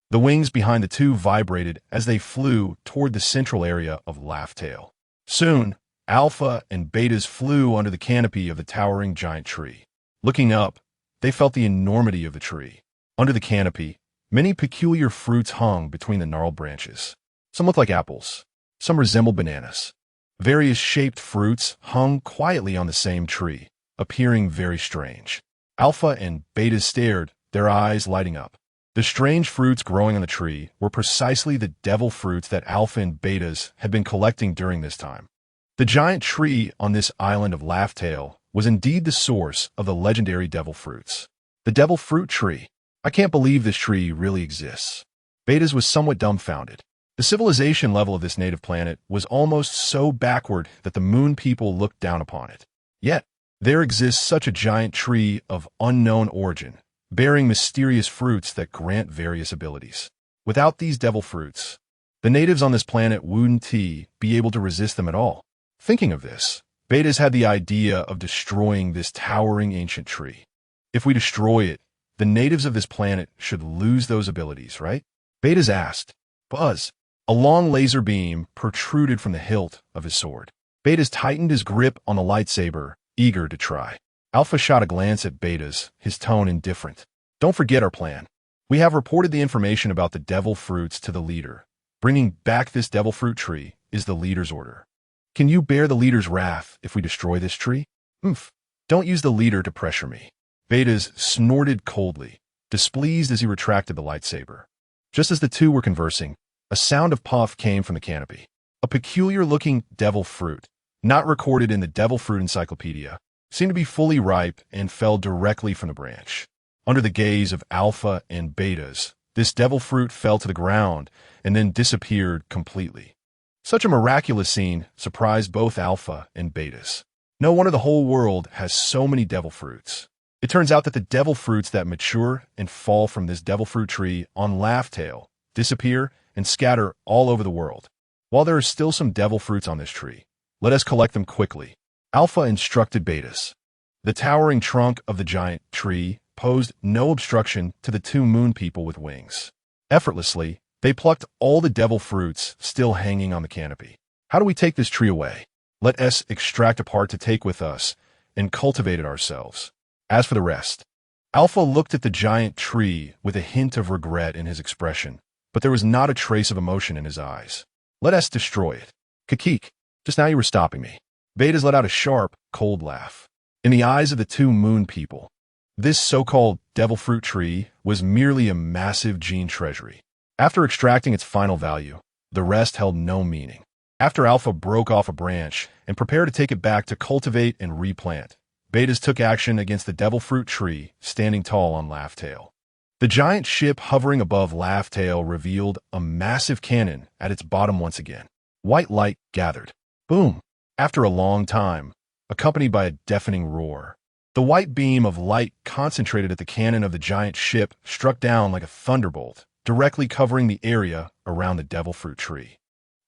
The wings behind the two vibrated as they flew toward the central area of Laugh-Tale. Soon, Alpha and Betas flew under the canopy of the towering giant tree. Looking up, they felt the enormity of the tree. Under the canopy, many peculiar fruits hung between the gnarled branches. Some looked like apples. Some resembled bananas. Various shaped fruits hung quietly on the same tree, appearing very strange. Alpha and Betas stared, their eyes lighting up. The strange fruits growing on the tree were precisely the devil fruits that Alpha and Betas had been collecting during this time. The giant tree on this island of Laugh-Tale was indeed the source of the legendary devil fruits. The devil fruit tree. I can't believe this tree really exists. Betas was somewhat dumbfounded. The civilization level of this native planet was almost so backward that the Moon People looked down upon it. Yet, there exists such a giant tree of unknown origin, bearing mysterious fruits that grant various abilities. Without these devil fruits, the natives on this planet wouldn't be able to resist them at all. Thinking of this, Betas had the idea of destroying this towering ancient tree. If we destroy it, the natives of this planet should lose those abilities, right? Betas asked. Buzz. A long laser beam protruded from the hilt of his sword. Betas tightened his grip on the lightsaber, eager to try. Alpha shot a glance at Betas, his tone indifferent. Don't forget our plan. We have reported the information about the devil fruits to the leader. Bringing back this devil fruit tree is the leader's order. Can you bear the leader's wrath if we destroy this tree? Don't use the leader to pressure me. Betas snorted coldly, displeased as he retracted the lightsaber. Just as the two were conversing, a sound of puff came from the canopy. A peculiar-looking devil fruit, not recorded in the Devil Fruit Encyclopedia, seemed to be fully ripe and fell directly from the branch. Under the gaze of Alpha and Betas, this devil fruit fell to the ground and then disappeared completely. Such a miraculous scene surprised both Alpha and Betas. No wonder the whole world has so many devil fruits. It turns out that the devil fruits that mature and fall from this devil fruit tree on Laugh-Tale disappear and scatter all over the world. While there are still some devil fruits on this tree, let us collect them quickly. Alpha instructed Betas. The towering trunk of the giant tree posed no obstruction to the two Moon People with wings. Effortlessly, they plucked all the devil fruits still hanging on the canopy. How do we take this tree away? Let us extract a part to take with us and cultivate it ourselves. As for the rest, Alpha looked at the giant tree with a hint of regret in his expression, but there was not a trace of emotion in his eyes. Let us destroy it. Kakik, just now you were stopping me. Betas let out a sharp, cold laugh. In the eyes of the two Moon People, this so-called devil fruit tree was merely a massive gene treasury. After extracting its final value, the rest held no meaning. After Alpha broke off a branch and prepared to take it back to cultivate and replant, Betas took action against the devil fruit tree standing tall on Laugh-Tale. The giant ship hovering above Laugh-Tale revealed a massive cannon at its bottom once again. White light gathered. Boom! After a long time, accompanied by a deafening roar. The white beam of light concentrated at the cannon of the giant ship struck down like a thunderbolt, directly covering the area around the devil fruit tree.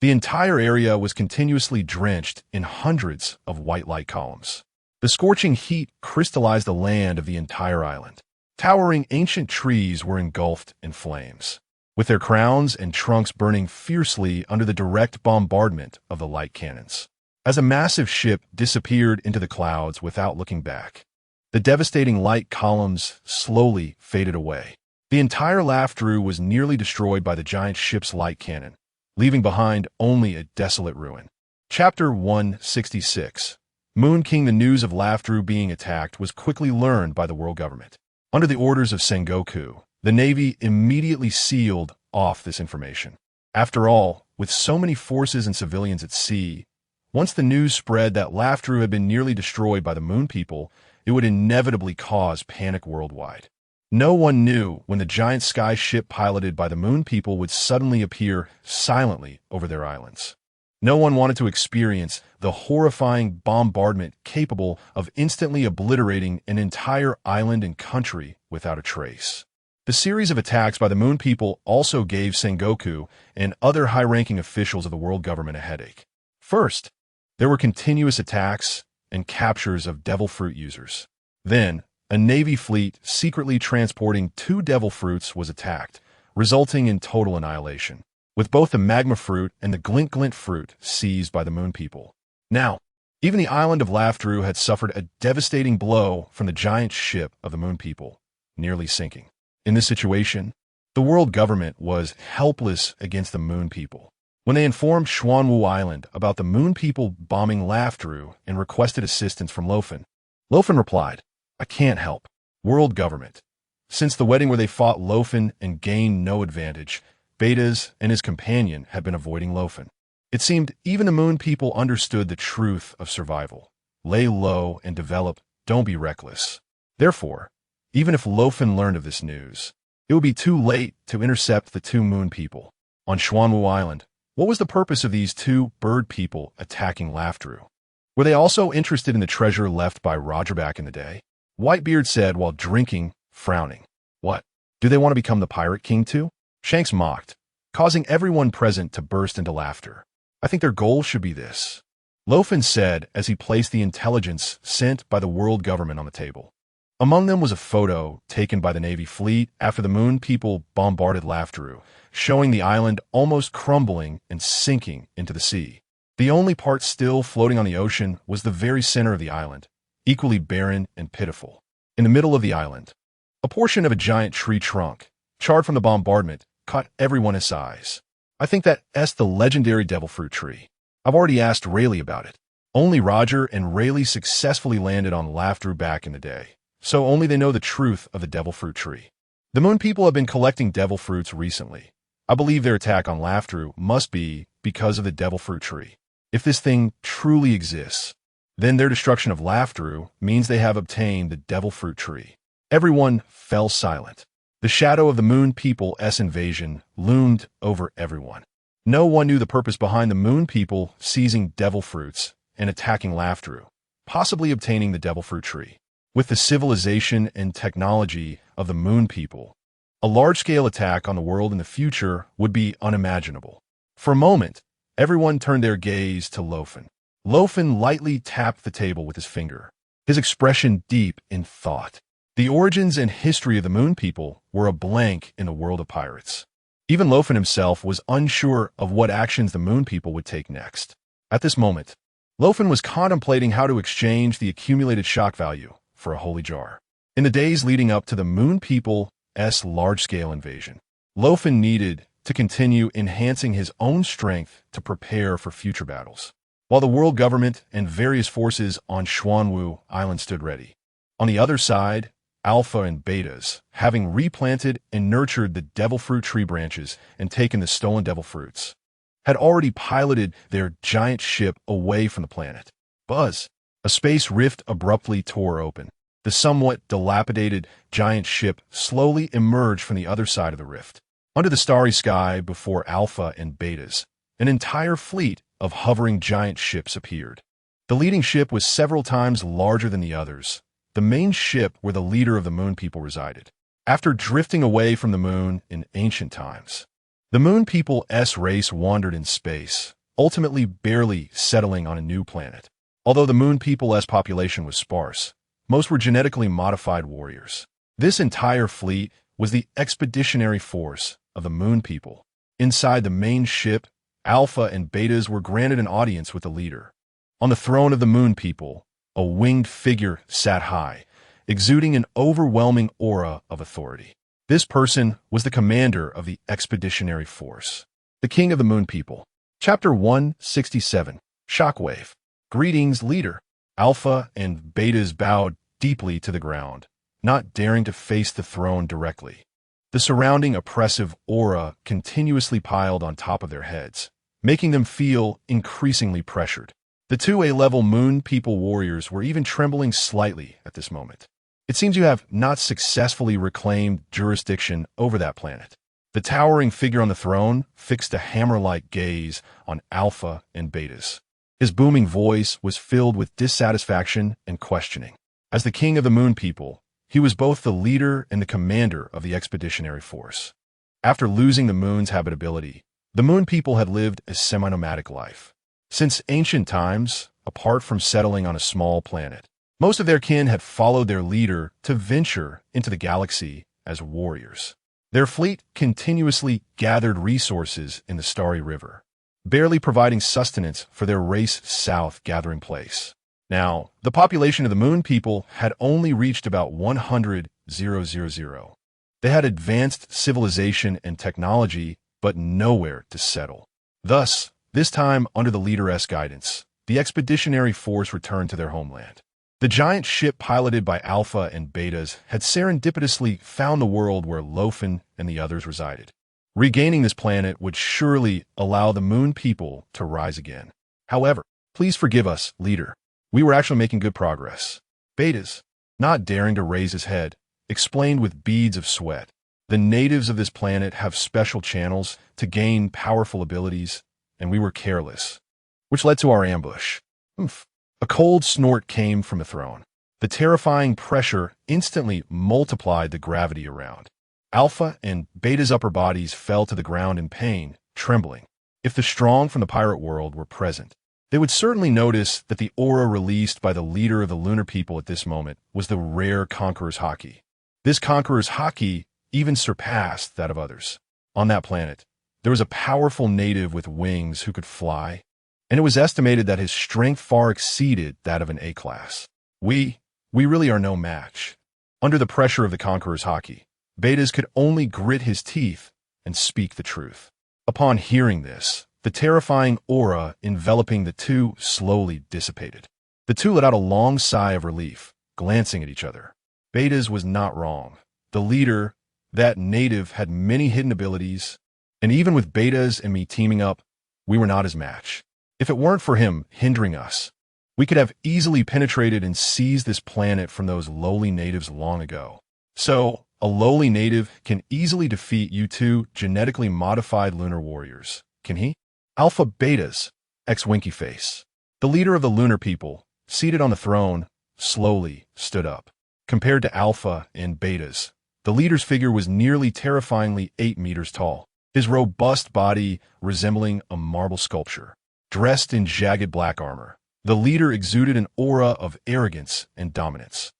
The entire area was continuously drenched in hundreds of white light columns. The scorching heat crystallized the land of the entire island. Towering ancient trees were engulfed in flames, with their crowns and trunks burning fiercely under the direct bombardment of the light cannons. As a massive ship disappeared into the clouds without looking back, the devastating light columns slowly faded away. The entire Laughtrue was nearly destroyed by the giant ship's light cannon, leaving behind only a desolate ruin. Chapter 166. Moon King. The news of Laughtrue being attacked was quickly learned by the world government. Under the orders of Sengoku, the Navy immediately sealed off this information. After all, with so many forces and civilians at sea, once the news spread that Laughtrue had been nearly destroyed by the Moon People, it would inevitably cause panic worldwide. No one knew when the giant sky ship piloted by the Moon People would suddenly appear silently over their islands. No one wanted to experience the horrifying bombardment capable of instantly obliterating an entire island and country without a trace. The series of attacks by the Moon People also gave Sengoku and other high-ranking officials of the world government a headache. First, there were continuous attacks and captures of devil fruit users. Then, a Navy fleet secretly transporting 2 devil fruits was attacked, resulting in total annihilation, with both the magma fruit and the glint glint fruit seized by the Moon People. Now, even the island of Laughtrue had suffered a devastating blow from the giant ship of the Moon People, nearly sinking. In this situation, the world government was helpless against the Moon People. When they informed Xuanwu Island about the Moon People bombing Laughtrue and requested assistance from Luo Fan, Luo Fan replied, "I can't help. World government." Since the wedding where they fought Luo Fan and gained no advantage, Betas and his companion had been avoiding Luo Fan. It seemed even the Moon People understood the truth of survival. Lay low and develop, don't be reckless. Therefore, even if Luo Fan learned of this news, it would be too late to intercept the 2 Moon People. On Xuanwu Island, what was the purpose of these 2 bird people attacking Laughtrue? Were they also interested in the treasure left by Roger back in the day? Whitebeard said while drinking, frowning. What? Do they want to become the Pirate King too? Shanks mocked, causing everyone present to burst into laughter. I think their goal should be this, Luo Fan said as he placed the intelligence sent by the world government on the table. Among them was a photo taken by the Navy fleet after the Moon People bombarded Laughtrue, showing the island almost crumbling and sinking into the sea. The only part still floating on the ocean was the very center of the island, equally barren and pitiful. In the middle of the island, a portion of a giant tree trunk, charred from the bombardment, caught everyone's eyes. I think that's the legendary devil fruit tree. I've already asked Rayleigh about it. Only Roger and Rayleigh successfully landed on Laughtrue back in the day, so only they know the truth of the devil fruit tree. The Moon People have been collecting devil fruits recently. I believe their attack on Laughtrue must be because of the devil fruit tree. If this thing truly exists, then their destruction of Laughtrue means they have obtained the devil fruit tree. Everyone fell silent. The shadow of the Moon People's invasion loomed over everyone. No one knew the purpose behind the Moon People seizing devil fruits and attacking Laughtrue, possibly obtaining the devil fruit tree. With the civilization and technology of the Moon People, a large-scale attack on the world in the future would be unimaginable. For a moment, everyone turned their gaze to Luo Fan. Luo Fan lightly tapped the table with his finger, his expression deep in thought. The origins and history of the Moon People were a blank in the world of pirates. Even Luo Fan himself was unsure of what actions the Moon People would take next. At this moment, Luo Fan was contemplating how to exchange the accumulated shock value for a holy jar. In the days leading up to the Moon People's large-scale invasion, Luo Fan needed to continue enhancing his own strength to prepare for future battles, while the world government and various forces on Xuanwu Island stood ready. On the other side, Alpha and Betas, having replanted and nurtured the devil fruit tree branches and taken the stolen devil fruits, had already piloted their giant ship away from the planet. Buzz! A space rift abruptly tore open. The somewhat dilapidated giant ship slowly emerged from the other side of the rift. Under the starry sky before Alpha and Betas, an entire fleet of hovering giant ships appeared. The leading ship was several times larger than the others, the main ship where the leader of the Moon People resided. After drifting away from the moon in ancient times, the Moon People's race wandered in space, ultimately barely settling on a new planet. Although the Moon People's population was sparse, most were genetically modified warriors. This entire fleet was the expeditionary force of the Moon People. Inside the main ship, Alpha and Betas were granted an audience with the leader. On the throne of the Moon People, a winged figure sat high, exuding an overwhelming aura of authority. This person was the commander of the expeditionary force, the King of the Moon People. Chapter 167, Shockwave. Greetings, leader. Alpha and Betas bowed deeply to the ground, not daring to face the throne directly. The surrounding oppressive aura continuously piled on top of their heads, making them feel increasingly pressured. The two A-level Moon People warriors were even trembling slightly at this moment. It seems you have not successfully reclaimed jurisdiction over that planet. The towering figure on the throne fixed a hammer-like gaze on Alpha and Betas. His booming voice was filled with dissatisfaction and questioning. As the King of the Moon People, he was both the leader and the commander of the expeditionary force. After losing the Moon's habitability, the Moon People had lived a semi-nomadic life. Since ancient times, apart from settling on a small planet, most of their kin had followed their leader to venture into the galaxy as warriors. Their fleet continuously gathered resources in the Starry River, barely providing sustenance for their race-south gathering place. Now, the population of the Moon People had only reached about 100,000. They had advanced civilization and technology, but nowhere to settle. Thus, this time under the leader's guidance, the expeditionary force returned to their homeland. The giant ship piloted by Alpha and Betas had serendipitously found the world where Luo Fan and the others resided. Regaining this planet would surely allow the Moon People to rise again. However, please forgive us, leader. We were actually making good progress. Betas, not daring to raise his head, explained with beads of sweat. The natives of this planet have special channels to gain powerful abilities, and we were careless, which led to our ambush. A cold snort came from the throne. The terrifying pressure instantly multiplied the gravity around. Alpha and Beta's upper bodies fell to the ground in pain, trembling. If the strong from the pirate world were present, they would certainly notice that the aura released by the leader of the Lunar People at this moment was the rare Conqueror's Haki. This Conqueror's Haki even surpassed that of others. On that planet, there was a powerful native with wings who could fly, and it was estimated that his strength far exceeded that of an A-class. We really are no match. Under the pressure of the Conqueror's Haki, Betas could only grit his teeth and speak the truth. Upon hearing this, the terrifying aura enveloping the two slowly dissipated. The two let out a long sigh of relief, glancing at each other. Betas was not wrong. The leader, that native, had many hidden abilities, and even with Betas and me teaming up, we were not his match. If it weren't for him hindering us, we could have easily penetrated and seized this planet from those lowly natives long ago. So, a lowly native can easily defeat you two genetically modified lunar warriors, can he? Alpha Betas, ex-Winky Face. The leader of the Lunar People, seated on the throne, slowly stood up. Compared to Alpha and Betas, the leader's figure was nearly terrifyingly 8 meters tall, his robust body resembling a marble sculpture. Dressed in jagged black armor, the leader exuded an aura of arrogance and dominance.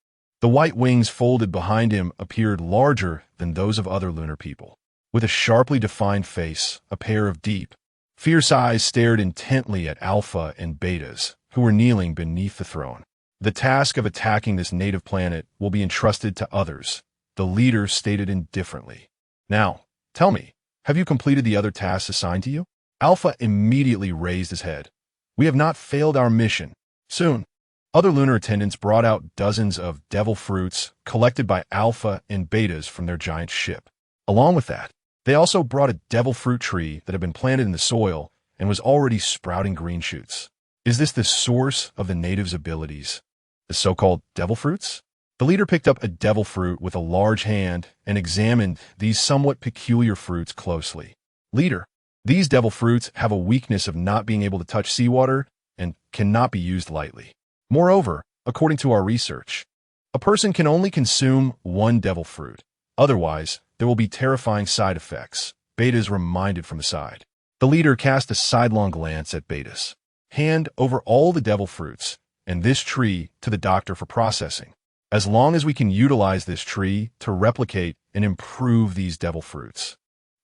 The white wings folded behind him appeared larger than those of other Lunar People. With a sharply defined face, a pair of deep, fierce eyes stared intently at Alpha and Betas, who were kneeling beneath the throne. The task of attacking this native planet will be entrusted to others, the leader stated indifferently. Now, tell me, have you completed the other tasks assigned to you? Alpha immediately raised his head. We have not failed our mission. Soon, other lunar attendants brought out dozens of devil fruits collected by Alpha and Betas from their giant ship. Along with that, they also brought a devil fruit tree that had been planted in the soil and was already sprouting green shoots. Is this the source of the natives' abilities, the so-called devil fruits? The leader picked up a devil fruit with a large hand and examined these somewhat peculiar fruits closely. Leader, these devil fruits have a weakness of not being able to touch seawater and cannot be used lightly. Moreover, according to our research, a person can only consume one devil fruit. Otherwise, there will be terrifying side effects, Betas reminded from the side. The leader cast a sidelong glance at Betas. Hand over all the devil fruits, and this tree to the doctor for processing. As long as we can utilize this tree to replicate and improve these devil fruits,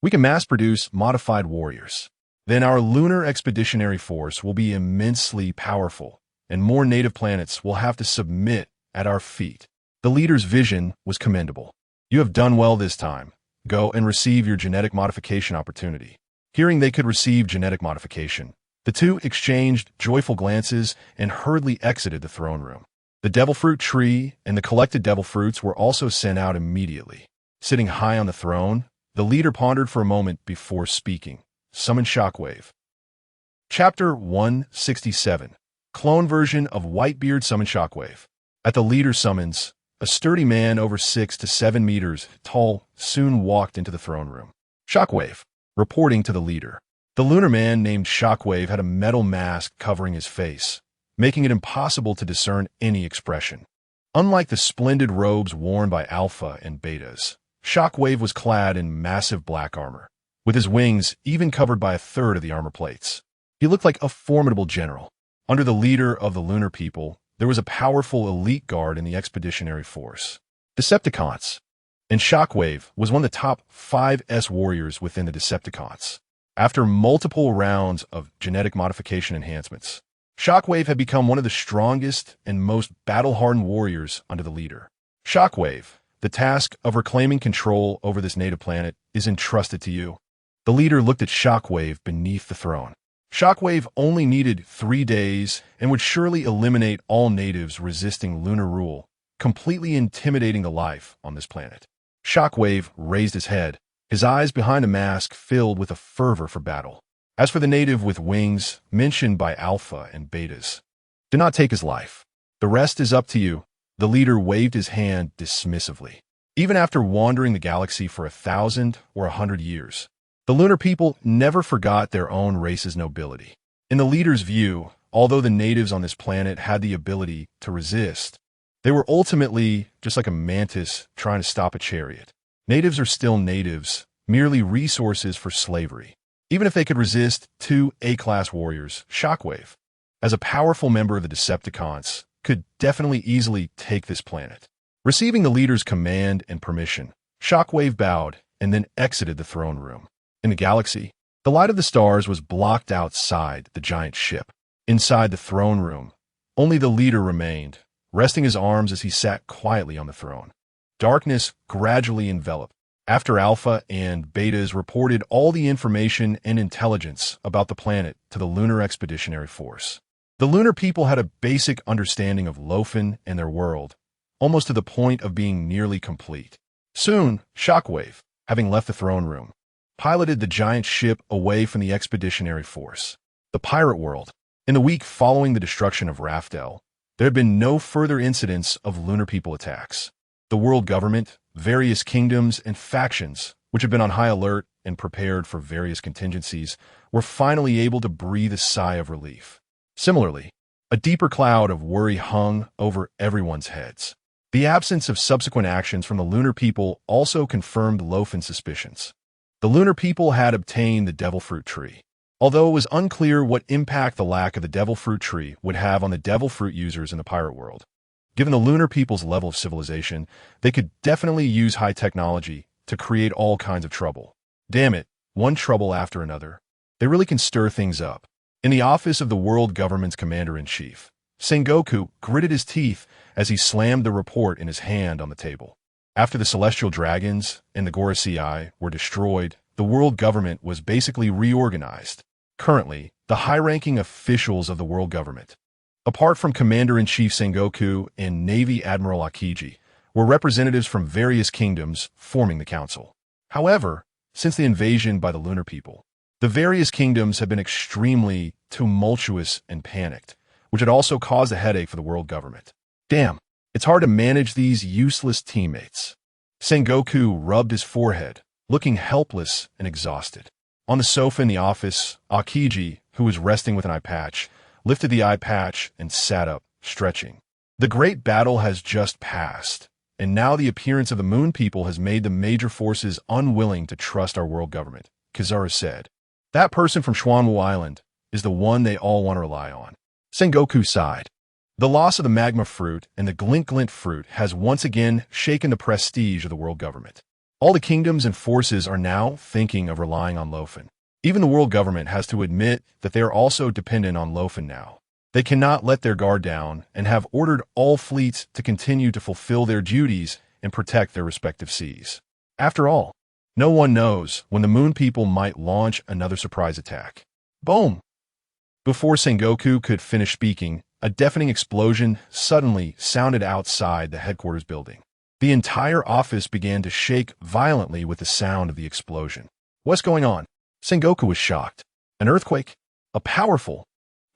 we can mass-produce modified warriors. Then our lunar expeditionary force will be immensely powerful, and more native planets will have to submit at our feet. The leader's vision was commendable. You have done well this time. Go and receive your genetic modification opportunity. Hearing they could receive genetic modification, the two exchanged joyful glances and hurriedly exited the throne room. The devil fruit tree and the collected devil fruits were also sent out immediately. Sitting high on the throne, the leader pondered for a moment before speaking. Summon Shockwave. Chapter 167. Clone version of Whitebeard summon Shockwave. At the leader's summons, a sturdy man over 6 to 7 meters tall soon walked into the throne room. Shockwave, reporting to the leader. The lunar man named Shockwave had a metal mask covering his face, making it impossible to discern any expression. Unlike the splendid robes worn by Alpha and Betas, Shockwave was clad in massive black armor, with his wings even covered by a third of the armor plates. He looked like a formidable general. Under the leader of the lunar people, there was a powerful elite guard in the expeditionary force, Decepticons, and Shockwave was one of the top 5 S warriors within the Decepticons. After multiple rounds of genetic modification enhancements, Shockwave had become one of the strongest and most battle-hardened warriors under the leader. Shockwave, the task of reclaiming control over this native planet is entrusted to you. The leader looked at Shockwave beneath the throne. Shockwave only needed 3 days and would surely eliminate all natives resisting lunar rule, completely intimidating the life on this planet. Shockwave raised his head, his eyes behind a mask filled with a fervor for battle. As for the native with wings mentioned by Alpha and Betas, do not take his life. The rest is up to you. The leader waved his hand dismissively. Even after wandering the galaxy for 1,000 or 100 years, the lunar people never forgot their own race's nobility. In the leader's view, although the natives on this planet had the ability to resist, they were ultimately just like a mantis trying to stop a chariot. Natives are still natives, merely resources for slavery. Even if they could resist 2 A-class warriors, Shockwave, as a powerful member of the Decepticons, could definitely easily take this planet. Receiving the leader's command and permission, Shockwave bowed and then exited the throne room. In the galaxy, the light of the stars was blocked outside the giant ship. Inside the throne room, only the leader remained, resting his arms as he sat quietly on the throne. Darkness gradually enveloped. After Alpha and Betas reported all the information and intelligence about the planet to the Lunar Expeditionary Force, the lunar people had a basic understanding of Luo Fan and their world, almost to the point of being nearly complete. Soon, Shockwave, having left the throne room, piloted the giant ship away from the expeditionary force. The pirate world. In the week following the destruction of Raftel, there had been no further incidents of lunar people attacks. The world government, various kingdoms, and factions, which had been on high alert and prepared for various contingencies, were finally able to breathe a sigh of relief. Similarly, a deeper cloud of worry hung over everyone's heads. The absence of subsequent actions from the lunar people also confirmed Luo Fan's suspicions. The lunar people had obtained the devil fruit tree. Although it was unclear what impact the lack of the devil fruit tree would have on the devil fruit users in the pirate world. Given the lunar people's level of civilization, they could definitely use high technology to create all kinds of trouble. Damn it, one trouble after another. They really can stir things up. In the office of the world government's commander-in-chief, Sengoku gritted his teeth as he slammed the report in his hand on the table. After the celestial dragons and the Gorosei were destroyed, the world government was basically reorganized. Currently, the high-ranking officials of the world government, apart from Commander-in-Chief Sengoku and Navy Admiral Akiji, were representatives from various kingdoms forming the council. However, since the invasion by the lunar people, the various kingdoms have been extremely tumultuous and panicked, which had also caused a headache for the world government. Damn, it's hard to manage these useless teammates. Sengoku rubbed his forehead, looking helpless and exhausted. On the sofa in the office, Akiji, who was resting with an eye patch, lifted the eye patch and sat up, stretching. The great battle has just passed, and now the appearance of the moon people has made the major forces unwilling to trust our world government, Kizaru said. That person from Xuanwu Island is the one they all want to rely on. Sengoku sighed. The loss of the magma fruit and the glint fruit has once again shaken the prestige of the world government. All the kingdoms and forces are now thinking of relying on Luo Fan. Even the world government has to admit that they are also dependent on Luo Fan now. They cannot let their guard down and have ordered all fleets to continue to fulfill their duties and protect their respective seas. After all, no one knows when the Moon People might launch another surprise attack. Boom! Before Sengoku could finish speaking, a deafening explosion suddenly sounded outside the headquarters building. The entire office began to shake violently with the sound of the explosion. What's going on? Sengoku was shocked. An earthquake? A powerful,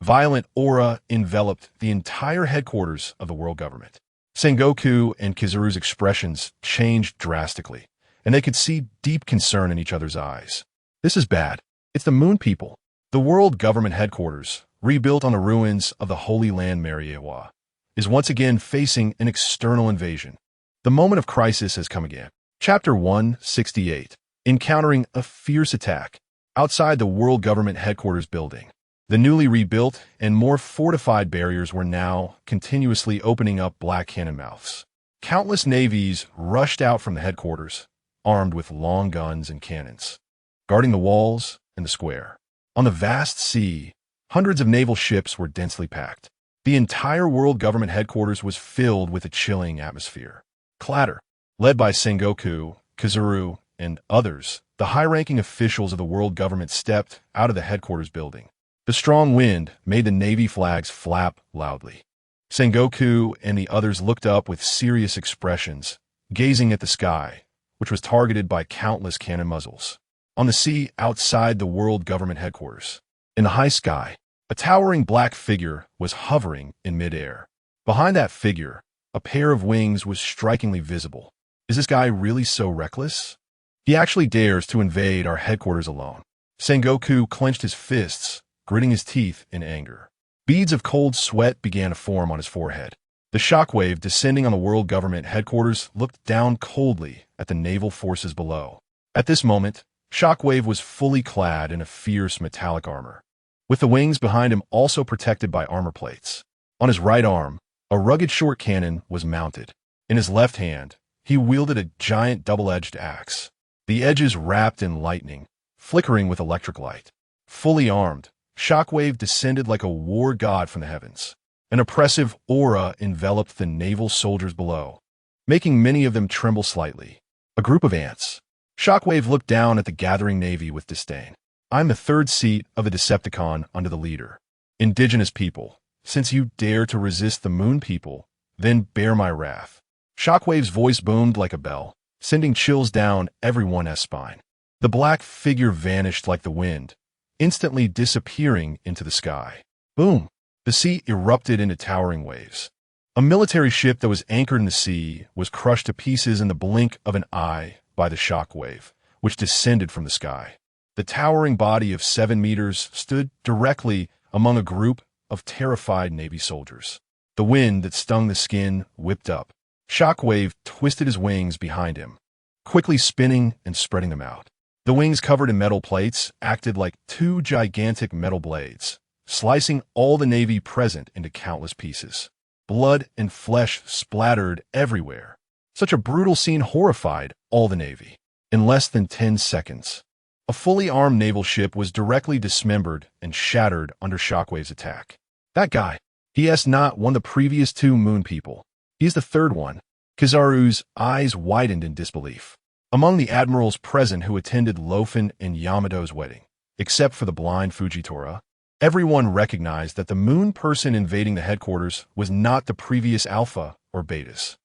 violent aura enveloped the entire headquarters of the world government. Sengoku and Kizaru's expressions changed drastically, and they could see deep concern in each other's eyes. This is bad. It's the Moon People. The world government headquarters, rebuilt on the ruins of the Holy Land Mariewa, is once again facing an external invasion. The moment of crisis has come again. Chapter 168. Encountering a fierce attack. Outside the world government headquarters building, the newly rebuilt and more fortified barriers were now continuously opening up black cannon mouths. Countless navies rushed out from the headquarters, armed with long guns and cannons, guarding the walls and the square. On the vast sea, hundreds of naval ships were densely packed. The entire world government headquarters was filled with a chilling atmosphere. Clatter. Led by Sengoku, Kizaru, and others, the high-ranking officials of the world government stepped out of the headquarters building. The strong wind made the navy flags flap loudly. Sengoku and the others looked up with serious expressions, gazing at the sky, which was targeted by countless cannon muzzles. On the sea outside the world government headquarters, in the high sky, a towering black figure was hovering in midair. Behind that figure, a pair of wings was strikingly visible. Is this guy really so reckless? He actually dares to invade our headquarters alone. Sengoku clenched his fists, gritting his teeth in anger. Beads of cold sweat began to form on his forehead. The shockwave descending on the world government headquarters looked down coldly at the naval forces below. At this moment, Shockwave was fully clad in a fierce metallic armor, with the wings behind him also protected by armor plates. On his right arm, a rugged short cannon was mounted. In his left hand, he wielded a giant double-edged axe, the edges wrapped in lightning, flickering with electric light. Fully armed, Shockwave descended like a war god from the heavens. An oppressive aura enveloped the naval soldiers below, making many of them tremble slightly. A group of ants. Shockwave looked down at the gathering navy with disdain. I'm the third seat of a Decepticon under the leader. Indigenous people, since you dare to resist the Moon People, then bear my wrath. Shockwave's voice boomed like a bell, sending chills down everyone's spine. The black figure vanished like the wind, instantly disappearing into the sky. Boom! The sea erupted into towering waves. A military ship that was anchored in the sea was crushed to pieces in the blink of an eye by the shockwave, which descended from the sky. The towering body of 7 meters stood directly among a group of terrified Navy soldiers. The wind that stung the skin whipped up. Shockwave twisted his wings behind him, quickly spinning and spreading them out. The wings covered in metal plates acted like 2 gigantic metal blades, slicing all the Navy present into countless pieces. Blood and flesh splattered everywhere. Such a brutal scene horrified all the Navy. In less than 10 seconds, a fully armed naval ship was directly dismembered and shattered under Shockwave's attack. That guy, he has not one of the previous 2 Moon People. He's the third one. Kizaru's eyes widened in disbelief. Among the admirals present who attended Luo Fan and Yamato's wedding, except for the blind Fujitora, everyone recognized that the Moon person invading the headquarters was not the previous Alpha or Betas.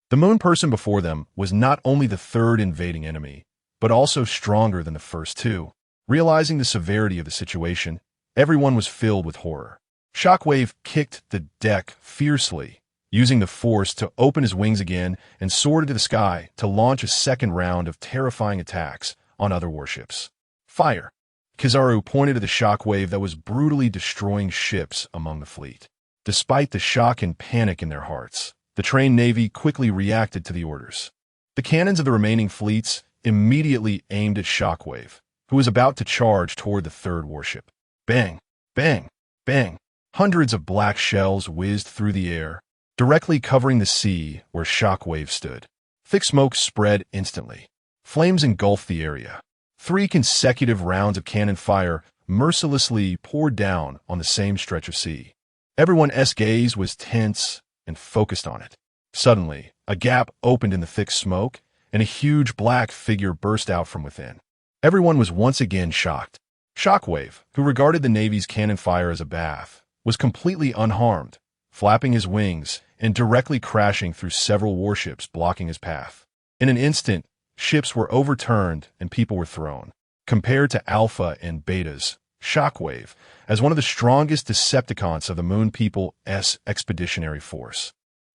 The Moon person before them was not only the third invading enemy, but also stronger than the first 2. Realizing the severity of the situation, everyone was filled with horror. Shockwave kicked the deck fiercely, using the force to open his wings again and soared into the sky to launch a second round of terrifying attacks on other warships. Fire! Kizaru pointed to the shockwave that was brutally destroying ships among the fleet. Despite the shock and panic in their hearts, the trained Navy quickly reacted to the orders. The cannons of the remaining fleets immediately aimed at Shockwave, who was about to charge toward the third warship. Bang! Bang! Bang! Hundreds of black shells whizzed through the air, directly covering the sea where Shockwave stood. Thick smoke spread instantly. Flames engulfed the area. 3 consecutive rounds of cannon fire mercilessly poured down on the same stretch of sea. Everyone's gaze was tense and focused on it. Suddenly, a gap opened in the thick smoke, and a huge black figure burst out from within. Everyone was once again shocked. Shockwave, who regarded the Navy's cannon fire as a bath, was completely unharmed, flapping his wings and directly crashing through several warships blocking his path. In an instant, ships were overturned and people were thrown. Compared to Alpha and Betas, Shockwave, as one of the strongest Decepticons of the Moon People's expeditionary force,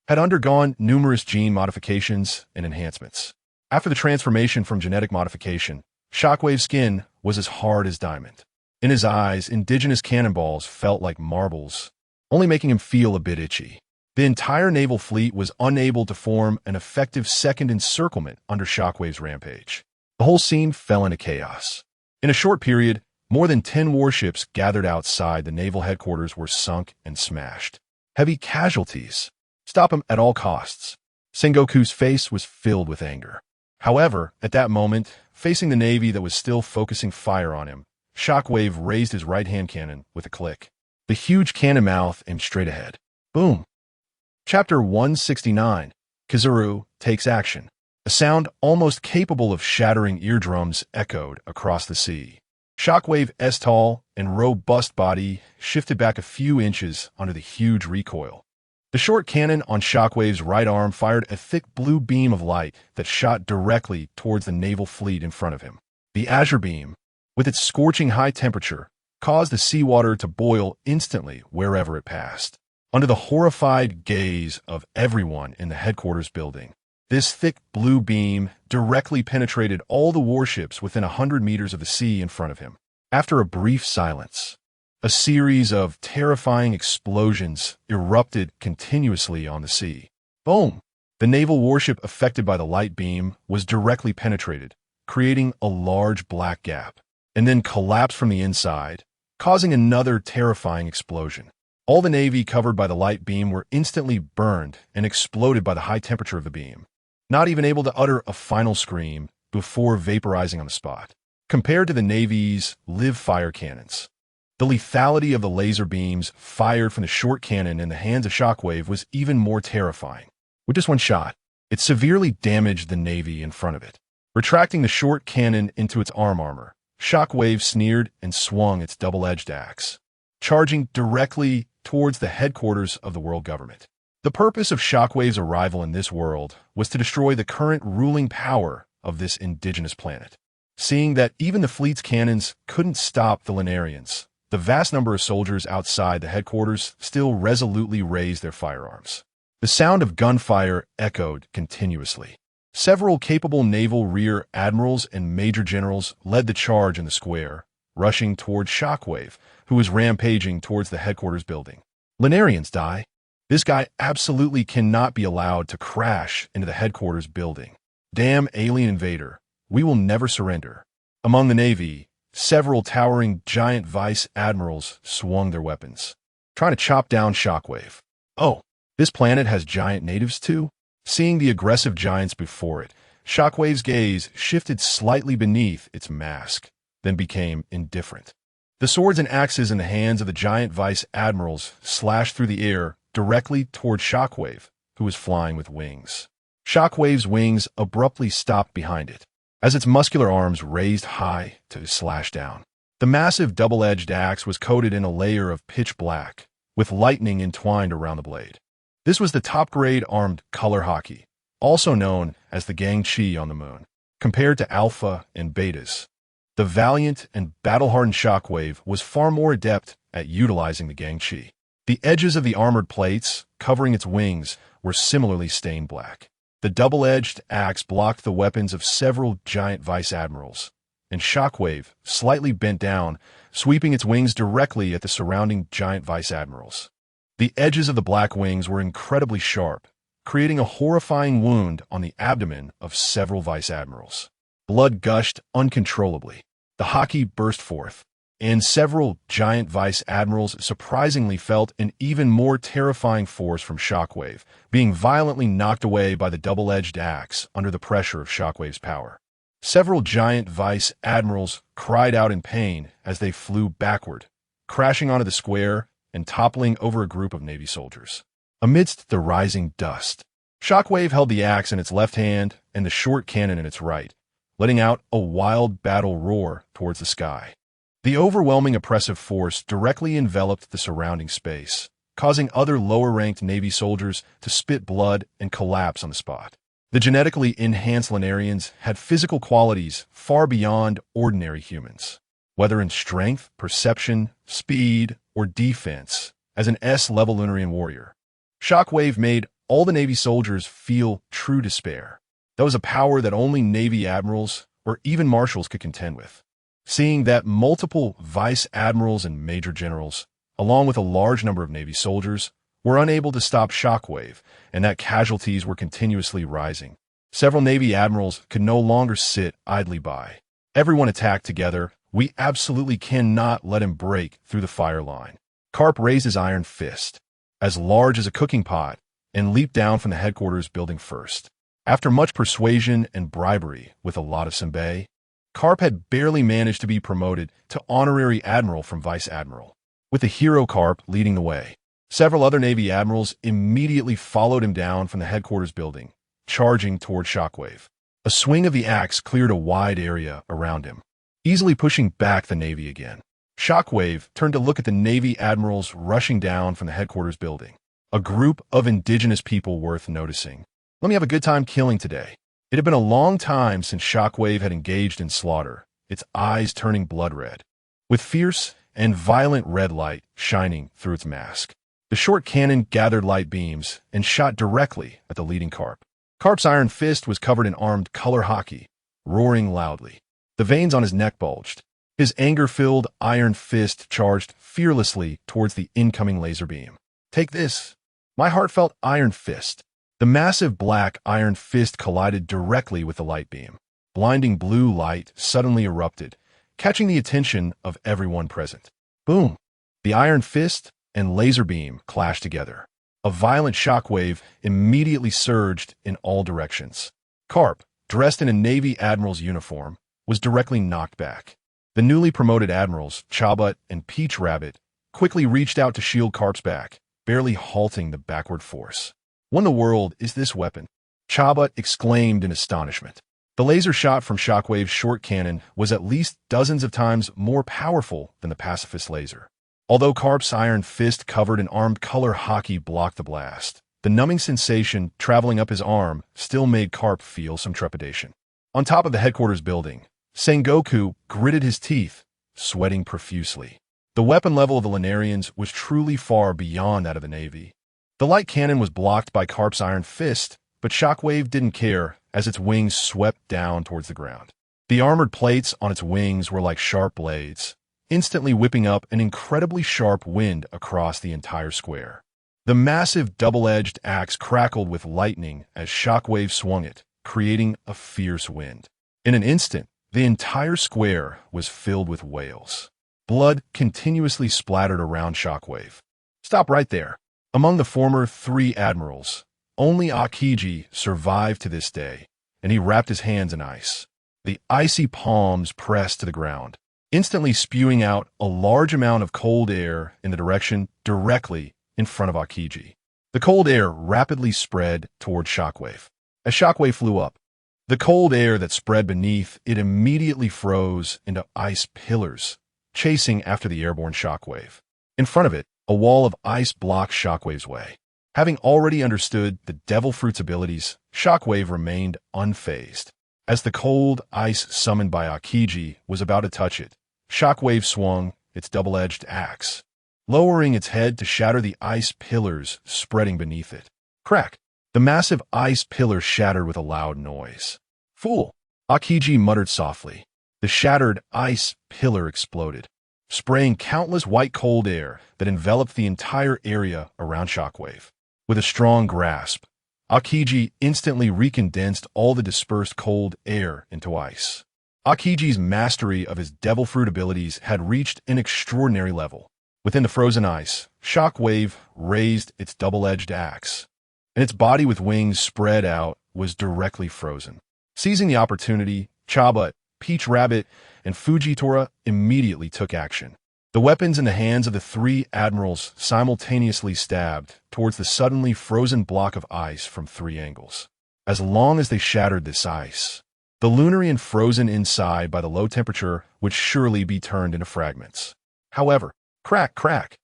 had undergone numerous gene modifications and enhancements. After the transformation from genetic modification, Shockwave's skin was as hard as diamond. In his eyes, indigenous cannonballs felt like marbles, only making him feel a bit itchy. The entire naval fleet was unable to form an effective second encirclement under Shockwave's rampage. The whole scene fell into chaos. In a short period, more than 10 warships gathered outside the naval headquarters were sunk and smashed. Heavy casualties. Stop him at all costs. Sengoku's face was filled with anger. However, at that moment, facing the Navy that was still focusing fire on him, Shockwave raised his right-hand cannon with a click. The huge cannon mouth aimed straight ahead. Boom! Chapter 169. Kizuru takes action. A sound almost capable of shattering eardrums echoed across the sea. Shockwave's tall and robust body shifted back a few inches under the huge recoil. The short cannon on Shockwave's right arm fired a thick blue beam of light that shot directly towards the naval fleet in front of him. The azure beam, with its scorching high temperature, caused the seawater to boil instantly wherever it passed. Under the horrified gaze of everyone in the headquarters building, this thick blue beam directly penetrated all the warships within 100 meters of the sea in front of him. After a brief silence, a series of terrifying explosions erupted continuously on the sea. Boom! The naval warship affected by the light beam was directly penetrated, creating a large black gap, and then collapsed from the inside, causing another terrifying explosion. All the Navy covered by the light beam were instantly burned and exploded by the high temperature of the beam, not even able to utter a final scream before vaporizing on the spot. Compared to the Navy's live fire cannons, the lethality of the laser beams fired from the short cannon in the hands of Shockwave was even more terrifying. With just one shot, it severely damaged the Navy in front of it. Retracting the short cannon into its armor, Shockwave sneered and swung its double-edged axe, charging directly towards the headquarters of the world government. The purpose of Shockwave's arrival in this world was to destroy the current ruling power of this indigenous planet. Seeing that even the fleet's cannons couldn't stop the Lunarians, the vast number of soldiers outside the headquarters still resolutely raised their firearms. The sound of gunfire echoed continuously. Several capable naval rear admirals and major generals led the charge in the square, rushing towards Shockwave, who was rampaging towards the headquarters building. Lunarians die. This guy absolutely cannot be allowed to crash into the headquarters building. Damn alien invader. We will never surrender. Among the Navy, several towering giant vice admirals swung their weapons, trying to chop down Shockwave. Oh, this planet has giant natives too? Seeing the aggressive giants before it, Shockwave's gaze shifted slightly beneath its mask, then became indifferent. The swords and axes in the hands of the giant vice admirals slashed through the air directly toward Shockwave, who was flying with wings. Shockwave's wings abruptly stopped behind it, as its muscular arms raised high to slash down. The massive double-edged axe was coated in a layer of pitch black, with lightning entwined around the blade. This was the top-grade armed color hockey, also known as the Gangchi on the moon. Compared to Alpha and Betas, the valiant and battle-hardened Shockwave was far more adept at utilizing the Gangchi. The edges of the armored plates covering its wings were similarly stained black. The double-edged axe blocked the weapons of several giant vice admirals, and Shockwave slightly bent down, sweeping its wings directly at the surrounding giant vice admirals. The edges of the black wings were incredibly sharp, creating a horrifying wound on the abdomen of several vice admirals. Blood gushed uncontrollably. The hockey burst forth. and several giant vice admirals surprisingly felt an even more terrifying force from Shockwave, being violently knocked away by the double-edged axe under the pressure of Shockwave's power. Several giant vice admirals cried out in pain as they flew backward, crashing onto the square and toppling over a group of Navy soldiers. Amidst the rising dust, Shockwave held the axe in its left hand and the short cannon in its right, letting out a wild battle roar towards the sky. The overwhelming oppressive force directly enveloped the surrounding space, causing other lower-ranked Navy soldiers to spit blood and collapse on the spot. The genetically enhanced Lunarians had physical qualities far beyond ordinary humans, whether in strength, perception, speed, or defense. As an S-level Lunarian warrior, Shockwave made all the Navy soldiers feel true despair. That was a power that only Navy admirals or even marshals could contend with. Seeing that multiple vice admirals and major generals, along with a large number of Navy soldiers, were unable to stop Shockwave, and that casualties were continuously rising, several Navy admirals could no longer sit idly by. Everyone attacked together. We absolutely cannot let him break through the fire line. Karp raised his iron fist, as large as a cooking pot, and leaped down from the headquarters building first. After much persuasion and bribery with a lot of Senbei, Karp had barely managed to be promoted to honorary admiral from vice admiral, with the hero Karp leading the way. Several other Navy admirals immediately followed him down from the headquarters building, charging toward Shockwave. A swing of the axe cleared a wide area around him, easily pushing back the Navy again. Shockwave turned to look at the Navy admirals rushing down from the headquarters building, a group of indigenous people worth noticing. Let me have a good time killing today. It had been a long time since Shockwave had engaged in slaughter, its eyes turning blood red, with fierce and violent red light shining through its mask. The short cannon gathered light beams and shot directly at the leading Karp. Karp's iron fist was covered in armed color hockey, roaring loudly. The veins on his neck bulged. His anger-filled iron fist charged fearlessly towards the incoming laser beam. Take this, my heartfelt iron fist. The massive black iron fist collided directly with the light beam. Blinding blue light suddenly erupted, catching the attention of everyone present. Boom! The iron fist and laser beam clashed together. A violent shockwave immediately surged in all directions. Karp, dressed in a Navy admiral's uniform, was directly knocked back. The newly promoted admirals, Chabut and Peach Rabbit, quickly reached out to shield Karp's back, barely halting the backward force. What in the world is this weapon? Chabut exclaimed in astonishment. The laser shot from Shockwave's short cannon was at least dozens of times more powerful than the pacifist laser. Although Karp's iron fist covered in armed color hockey blocked the blast, the numbing sensation traveling up his arm still made Karp feel some trepidation. On top of the headquarters building, Sengoku gritted his teeth, sweating profusely. The weapon level of the Lunarians was truly far beyond that of the Navy. The light cannon was blocked by Karp's iron fist, but Shockwave didn't care as its wings swept down towards the ground. The armored plates on its wings were like sharp blades, instantly whipping up an incredibly sharp wind across the entire square. The massive double-edged axe crackled with lightning as Shockwave swung it, creating a fierce wind. In an instant, the entire square was filled with wails. Blood continuously splattered around Shockwave. Stop right there. Among the former 3 admirals, only Akiji survived to this day, and he wrapped his hands in ice. The icy palms pressed to the ground, instantly spewing out a large amount of cold air in the direction directly in front of Akiji. The cold air rapidly spread toward Shockwave. As Shockwave flew up, the cold air that spread beneath it immediately froze into ice pillars, chasing after the airborne Shockwave. In front of it, a wall of ice blocked Shockwave's way. Having already understood the Devil Fruit's abilities, Shockwave remained unfazed. As the cold ice summoned by Akiji was about to touch it, Shockwave swung its double-edged axe, lowering its head to shatter the ice pillars spreading beneath it. Crack! The massive ice pillar shattered with a loud noise. Fool! Akiji muttered softly. The shattered ice pillar exploded, spraying countless white cold air that enveloped the entire area around Shockwave. With a strong grasp, Akiji instantly recondensed all the dispersed cold air into ice. Akiji's mastery of his devil fruit abilities had reached an extraordinary level. Within the frozen ice, Shockwave raised its double-edged axe, and its body with wings spread out was directly frozen. Seizing the opportunity, Chaba, Peach Rabbit, and Fujitora immediately took action. The weapons in the hands of the three admirals simultaneously stabbed towards the suddenly frozen block of ice from three angles. As long as they shattered this ice, the Lunarian frozen inside by the low temperature would surely be turned into fragments. However, crack, crack.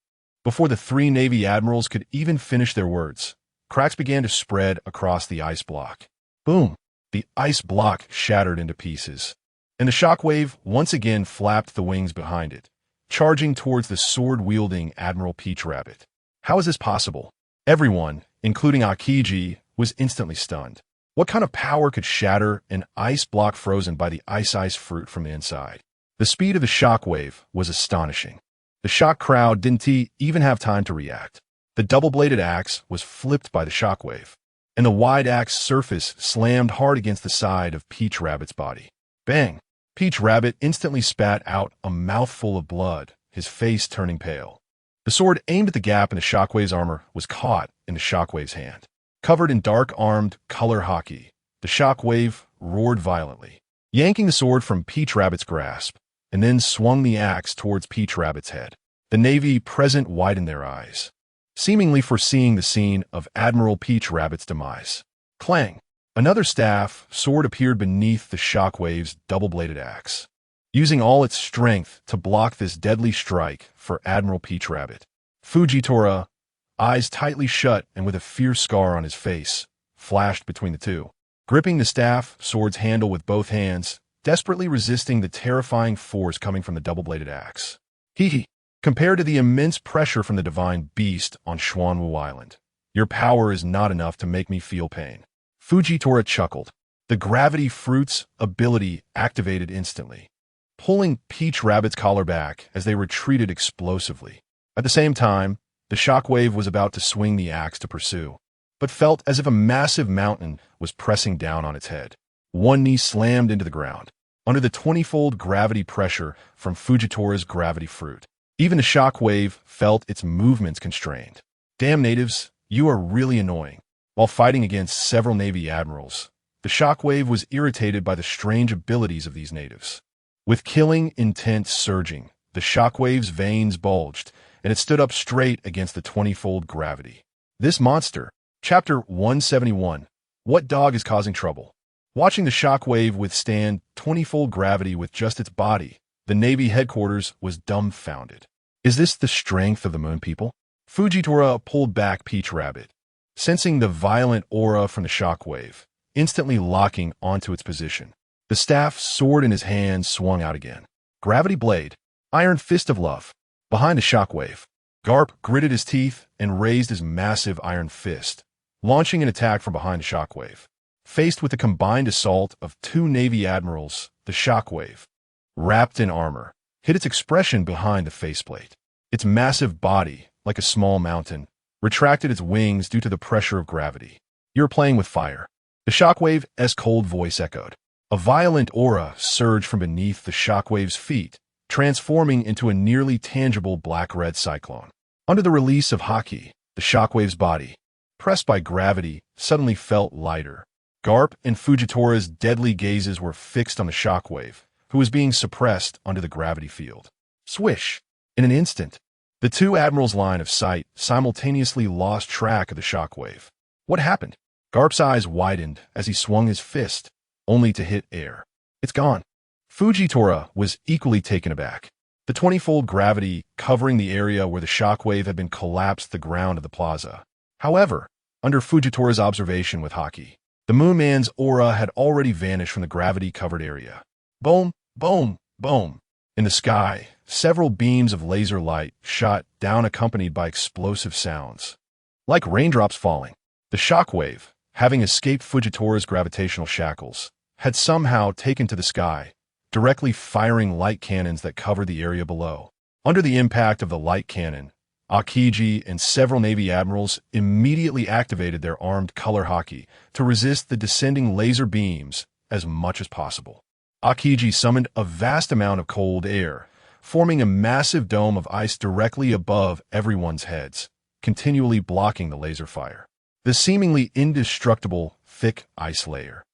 Before the three Navy admirals could even finish their words, cracks began to spread across the ice block. Boom! The ice block shattered into pieces, and the Shockwave once again flapped the wings behind it, charging towards the sword-wielding Admiral Peach Rabbit. How is this possible? Everyone, including Akiji, was instantly stunned. What kind of power could shatter an ice block frozen by the ice fruit from the inside? The speed of the Shockwave was astonishing. The shocked crowd didn't even have time to react. The double-bladed axe was flipped by the Shockwave, and the wide axe surface slammed hard against the side of Peach Rabbit's body. Bang! Peach Rabbit instantly spat out a mouthful of blood, his face turning pale. The sword aimed at the gap in the Shockwave's armor was caught in the Shockwave's hand. Covered in dark-armed color hockey, the Shockwave roared violently, yanking the sword from Peach Rabbit's grasp, and then swung the axe towards Peach Rabbit's head. The Navy present widened their eyes, seemingly foreseeing the scene of Admiral Peach Rabbit's demise. Clang! Another staff sword appeared beneath the Shockwave's double-bladed axe, using all its strength to block this deadly strike for Admiral Peach Rabbit. Fujitora, eyes tightly shut and with a fierce scar on his face, flashed between the two, gripping the staff sword's handle with both hands, desperately resisting the terrifying force coming from the double-bladed axe. Hee. Compared to the immense pressure from the divine beast on Xuanwu Island, your power is not enough to make me feel pain. Fujitora chuckled. The gravity fruit's ability activated instantly, pulling Peach Rabbit's collar back as they retreated explosively. At the same time, the Shockwave was about to swing the axe to pursue, but felt as if a massive mountain was pressing down on its head. One knee slammed into the ground, under the 20-fold gravity pressure from Fujitora's gravity fruit. Even the Shockwave felt its movements constrained. Damn natives, you are really annoying. While fighting against several Navy admirals, the Shockwave was irritated by the strange abilities of these natives. With killing intent surging, the Shockwave's veins bulged, and it stood up straight against the 20-fold gravity. This monster, Chapter 171, What Dog is Causing Trouble? Watching the Shockwave withstand 20-fold gravity with just its body, the Navy headquarters was dumbfounded. Is this the strength of the Moon People? Fujitora pulled back Peach Rabbit, sensing the violent aura from the Shockwave, instantly locking onto its position. The staff sword in his hand swung out again. Gravity Blade, Iron Fist of Love. Behind the Shockwave, Garp gritted his teeth and raised his massive iron fist, launching an attack from behind the Shockwave. Faced with the combined assault of two Navy admirals, the Shockwave, wrapped in armor, hid its expression behind the faceplate. Its massive body, like a small mountain, retracted its wings due to the pressure of gravity. You're playing with fire. The Shockwave's cold voice echoed. A violent aura surged from beneath the Shockwave's feet, transforming into a nearly tangible black-red cyclone. Under the release of Haki, the Shockwave's body, pressed by gravity, suddenly felt lighter. Garp and Fujitora's deadly gazes were fixed on the Shockwave, who was being suppressed under the gravity field. Swish! In an instant, the two admirals' line of sight simultaneously lost track of the Shockwave. What happened? Garp's eyes widened as he swung his fist, only to hit air. It's gone. Fujitora was equally taken aback. The 20-fold gravity covering the area where the Shockwave had been collapsed the ground of the plaza. However, under Fujitora's observation with Haki, the Moon Man's aura had already vanished from the gravity-covered area. Boom, boom, boom. In the sky, several beams of laser light shot down accompanied by explosive sounds. Like raindrops falling, the Shockwave, having escaped Fujitora's gravitational shackles, had somehow taken to the sky, directly firing light cannons that covered the area below. Under the impact of the light cannon, Akiji and several Navy admirals immediately activated their armed color hockey to resist the descending laser beams as much as possible. Akiji summoned a vast amount of cold air, forming a massive dome of ice directly above everyone's heads, continually blocking the laser fire. The seemingly indestructible, thick ice layer,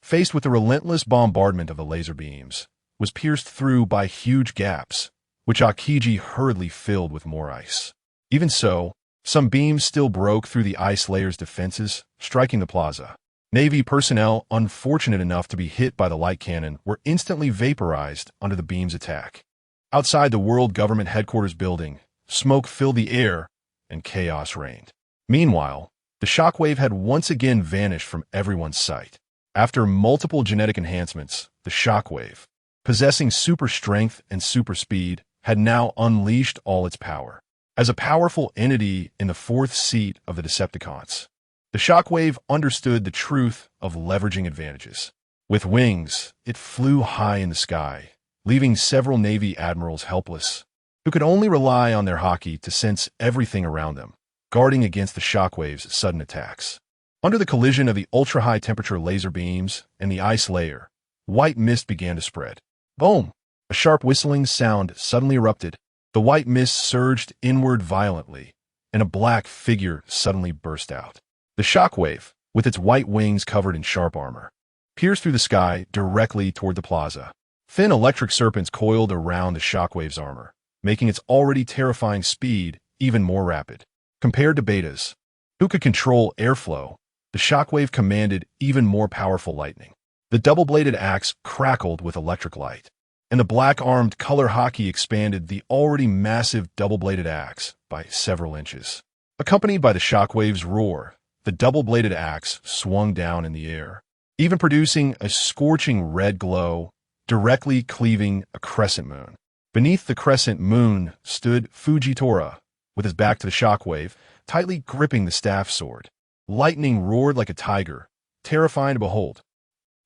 faced with the relentless bombardment of the laser beams, was pierced through by huge gaps, which Akiji hurriedly filled with more ice. Even so, some beams still broke through the ice layer's defenses, striking the plaza. Navy personnel unfortunate enough to be hit by the light cannon were instantly vaporized under the beam's attack. Outside the World Government Headquarters building, smoke filled the air and chaos reigned. Meanwhile, the shockwave had once again vanished from everyone's sight. After multiple genetic enhancements, the shockwave, possessing super strength and super speed, had now unleashed all its power. As a powerful entity in the fourth seat of the Decepticons, the shockwave understood the truth of leveraging advantages. With wings, it flew high in the sky, leaving several Navy admirals helpless, who could only rely on their haki to sense everything around them, guarding against the shockwave's sudden attacks. Under the collision of the ultra-high temperature laser beams and the ice layer, white mist began to spread. Boom! A sharp whistling sound suddenly erupted. The white mist surged inward violently, and a black figure suddenly burst out. The shockwave, with its white wings covered in sharp armor, pierced through the sky directly toward the plaza. Thin electric serpents coiled around the shockwave's armor, making its already terrifying speed even more rapid. Compared to betas, who could control airflow, the shockwave commanded even more powerful lightning. The double-bladed axe crackled with electric light, and the black-armed color haki expanded the already massive double-bladed axe by several inches. Accompanied by the shockwave's roar, the double-bladed axe swung down in the air, even producing a scorching red glow, directly cleaving a crescent moon. Beneath the crescent moon stood Fujitora, with his back to the shockwave, tightly gripping the staff sword. Lightning roared like a tiger, terrifying to behold.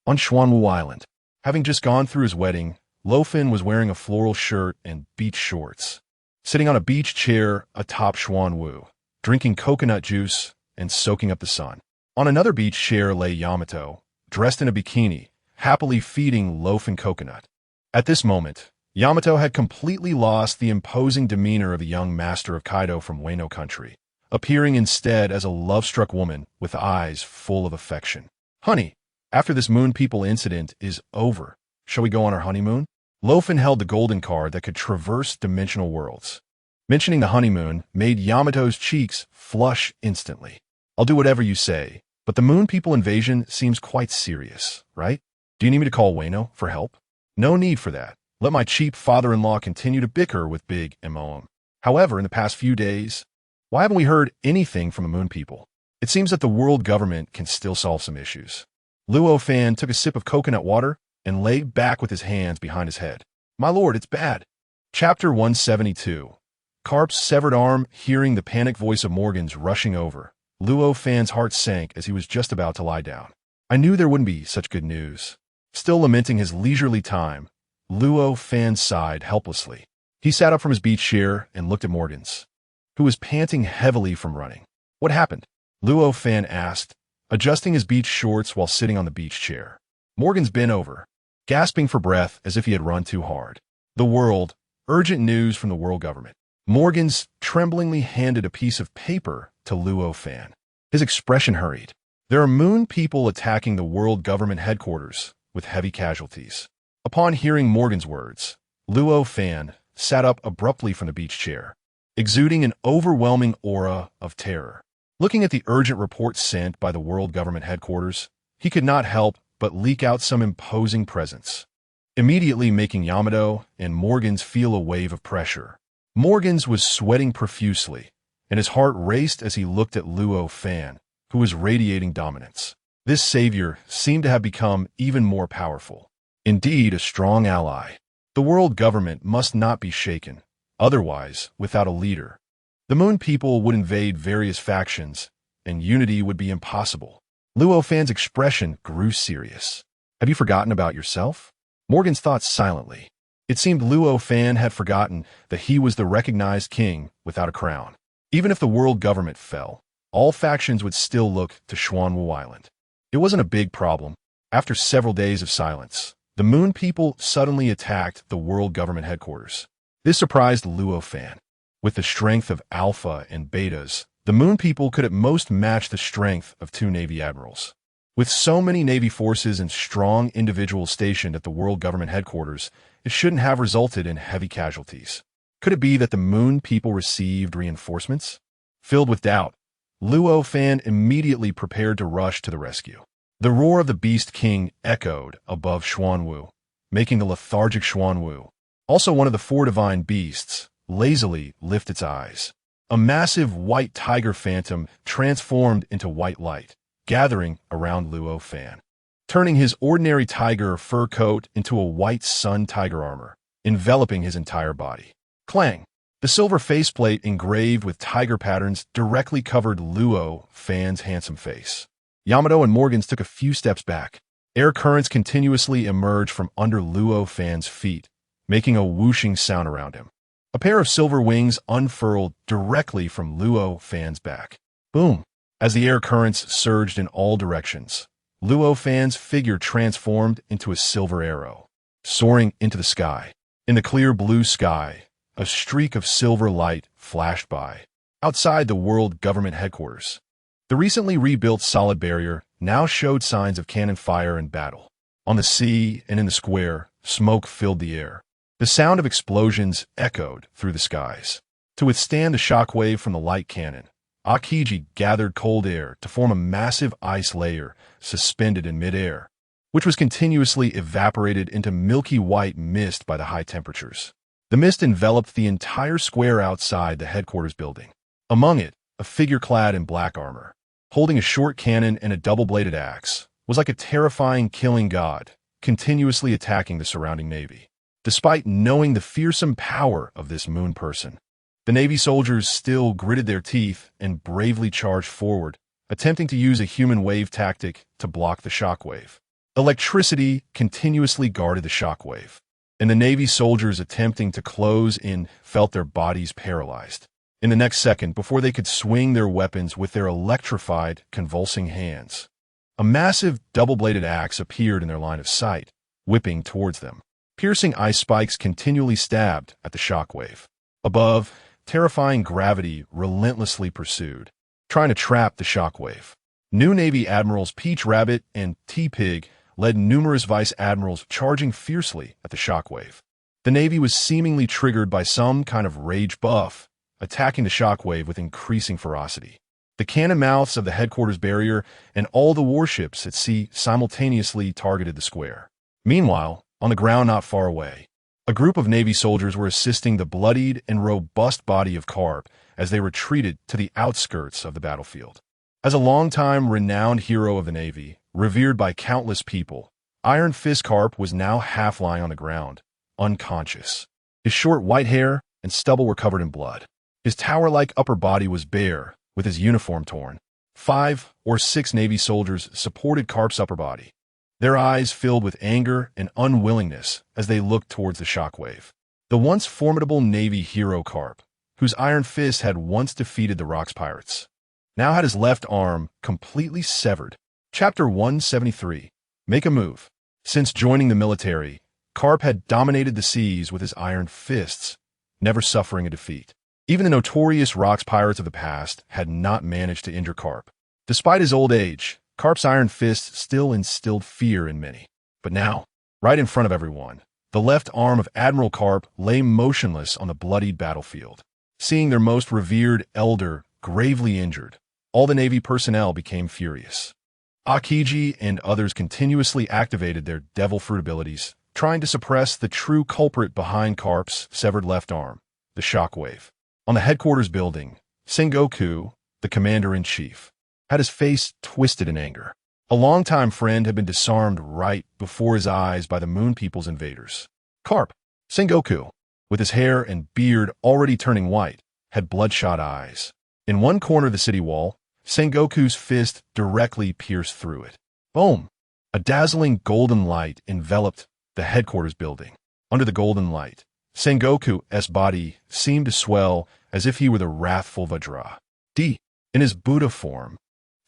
On Xuanwu Island, having just gone through his wedding, Luo Fan was wearing a floral shirt and beach shorts, sitting on a beach chair atop Xuanwu, drinking coconut juice and soaking up the sun. On another beach chair lay Yamato, dressed in a bikini, happily feeding Luo Fan coconut. At this moment, Yamato had completely lost the imposing demeanor of the young master of Kaido from Wano country, appearing instead as a love-struck woman with eyes full of affection. "Honey, after this Moon People incident is over, shall we go on our honeymoon?" Luo Fan held the golden card that could traverse dimensional worlds. Mentioning the honeymoon made Yamato's cheeks flush instantly. "I'll do whatever you say, but the Moon People invasion seems quite serious, right? Do you need me to call Wano for help?" "No need for that. Let my cheap father-in-law continue to bicker with Big Moem. However, in the past few days, why haven't we heard anything from the Moon People? It seems that the world government can still solve some issues." Luo Fan took a sip of coconut water and lay back with his hands behind his head. "My lord, it's bad." Chapter 172. Carp's severed arm. Hearing the panicked voice of Morgan's rushing over, Luo Fan's heart sank as he was just about to lie down. I knew there wouldn't be such good news. Still lamenting his leisurely time, Luo Fan sighed helplessly. He sat up from his beach chair and looked at Morgan's, who was panting heavily from running. "What happened?" Luo Fan asked, adjusting his beach shorts while sitting on the beach chair. Morgan's bent over, gasping for breath as if he had run too hard. "The world. Urgent news from the world government." Morgan's tremblingly handed a piece of paper to Luo Fan. His expression hurried. "There are Moon People attacking the world government headquarters with heavy casualties." Upon hearing Morgan's words, Luo Fan sat up abruptly from the beach chair, exuding an overwhelming aura of terror. Looking at the urgent report sent by the world government headquarters, he could not help but leak out some imposing presence, immediately making Yamato and Morgan's feel a wave of pressure. Morgan's was sweating profusely, and his heart raced as he looked at Luo Fan, who was radiating dominance. This savior seemed to have become even more powerful. Indeed, a strong ally. The world government must not be shaken. Otherwise, without a leader, the Moon People would invade various factions, and unity would be impossible. Luo Fan's expression grew serious. "Have you forgotten about yourself?" Morgan's thought silently. It seemed Luo Fan had forgotten that he was the recognized king without a crown. Even if the world government fell, all factions would still look to Xuanwu Island. It wasn't a big problem. After several days of silence, the Moon people suddenly attacked the world government headquarters. This surprised Luo Fan. With the strength of Alpha and Betas, the Moon people could at most match the strength of 2 Navy admirals. With so many Navy forces and strong individuals stationed at the world government headquarters, it shouldn't have resulted in heavy casualties. Could it be that the Moon people received reinforcements? Filled with doubt, Luo Fan immediately prepared to rush to the rescue. The roar of the Beast King echoed above Xuanwu, making the lethargic Xuanwu, also one of the 4 divine beasts, lazily lift its eyes. A massive white tiger phantom transformed into white light, gathering around Luo Fan, turning his ordinary tiger fur coat into a white sun tiger armor, enveloping his entire body. Clang! The silver faceplate engraved with tiger patterns directly covered Luo Fan's handsome face. Yamato and Morgans took a few steps back. Air currents continuously emerged from under Luo Fan's feet, making a whooshing sound around him. A pair of silver wings unfurled directly from Luo Fan's back. Boom! As the air currents surged in all directions, Luo Fan's figure transformed into a silver arrow, soaring into the sky. In the clear blue sky, a streak of silver light flashed by, outside the world government headquarters. The recently rebuilt solid barrier now showed signs of cannon fire and battle. On the sea and in the square, smoke filled the air. The sound of explosions echoed through the skies. To withstand the shockwave from the light cannon, Akiji gathered cold air to form a massive ice layer suspended in midair, which was continuously evaporated into milky white mist by the high temperatures. The mist enveloped the entire square outside the headquarters building. Among it, a figure clad in black armor, holding a short cannon and a double-bladed axe, was like a terrifying killing god, continuously attacking the surrounding navy. Despite knowing the fearsome power of this moon person, the Navy soldiers still gritted their teeth and bravely charged forward, attempting to use a human wave tactic to block the shockwave. Electricity continuously guarded the shockwave, and the Navy soldiers attempting to close in felt their bodies paralyzed. In the next second, before they could swing their weapons with their electrified, convulsing hands, a massive double-bladed axe appeared in their line of sight, whipping towards them. Piercing ice spikes continually stabbed at the shockwave. Above, terrifying gravity relentlessly pursued, trying to trap the shockwave. New Navy Admirals Peach Rabbit and T-Pig led numerous Vice Admirals charging fiercely at the shockwave. The Navy was seemingly triggered by some kind of rage buff, attacking the shockwave with increasing ferocity. The cannon mouths of the headquarters barrier and all the warships at sea simultaneously targeted the square. Meanwhile, on the ground not far away, a group of Navy soldiers were assisting the bloodied and robust body of Karp as they retreated to the outskirts of the battlefield. As a longtime renowned hero of the Navy, revered by countless people, Iron Fist Karp was now half lying on the ground, unconscious. His short white hair and stubble were covered in blood. His tower-like upper body was bare, with his uniform torn. 5 or 6 Navy soldiers supported Karp's upper body, their eyes filled with anger and unwillingness as they looked towards the shockwave. The once formidable Navy hero Karp, whose iron fist had once defeated the Rocks pirates, now had his left arm completely severed. Chapter 173. Make a Move. Since joining the military, Karp had dominated the seas with his iron fists, never suffering a defeat. Even the notorious Rocks pirates of the past had not managed to injure Karp. Despite his old age, Karp's iron fist still instilled fear in many. But now, right in front of everyone, the left arm of Admiral Karp lay motionless on the bloodied battlefield. Seeing their most revered elder gravely injured, all the Navy personnel became furious. Akiji and others continuously activated their devil fruit abilities, trying to suppress the true culprit behind Karp's severed left arm, the shockwave. On the headquarters building, Sengoku, the commander-in-chief, had his face twisted in anger. A longtime friend had been disarmed right before his eyes by the Moon People's invaders. Karp, Sengoku, with his hair and beard already turning white, had bloodshot eyes. In one corner of the city wall, Sengoku's fist directly pierced through it. Boom! A dazzling golden light enveloped the headquarters building. Under the golden light, Sengoku's body seemed to swell as if he were the wrathful Vajra. In his Buddha form,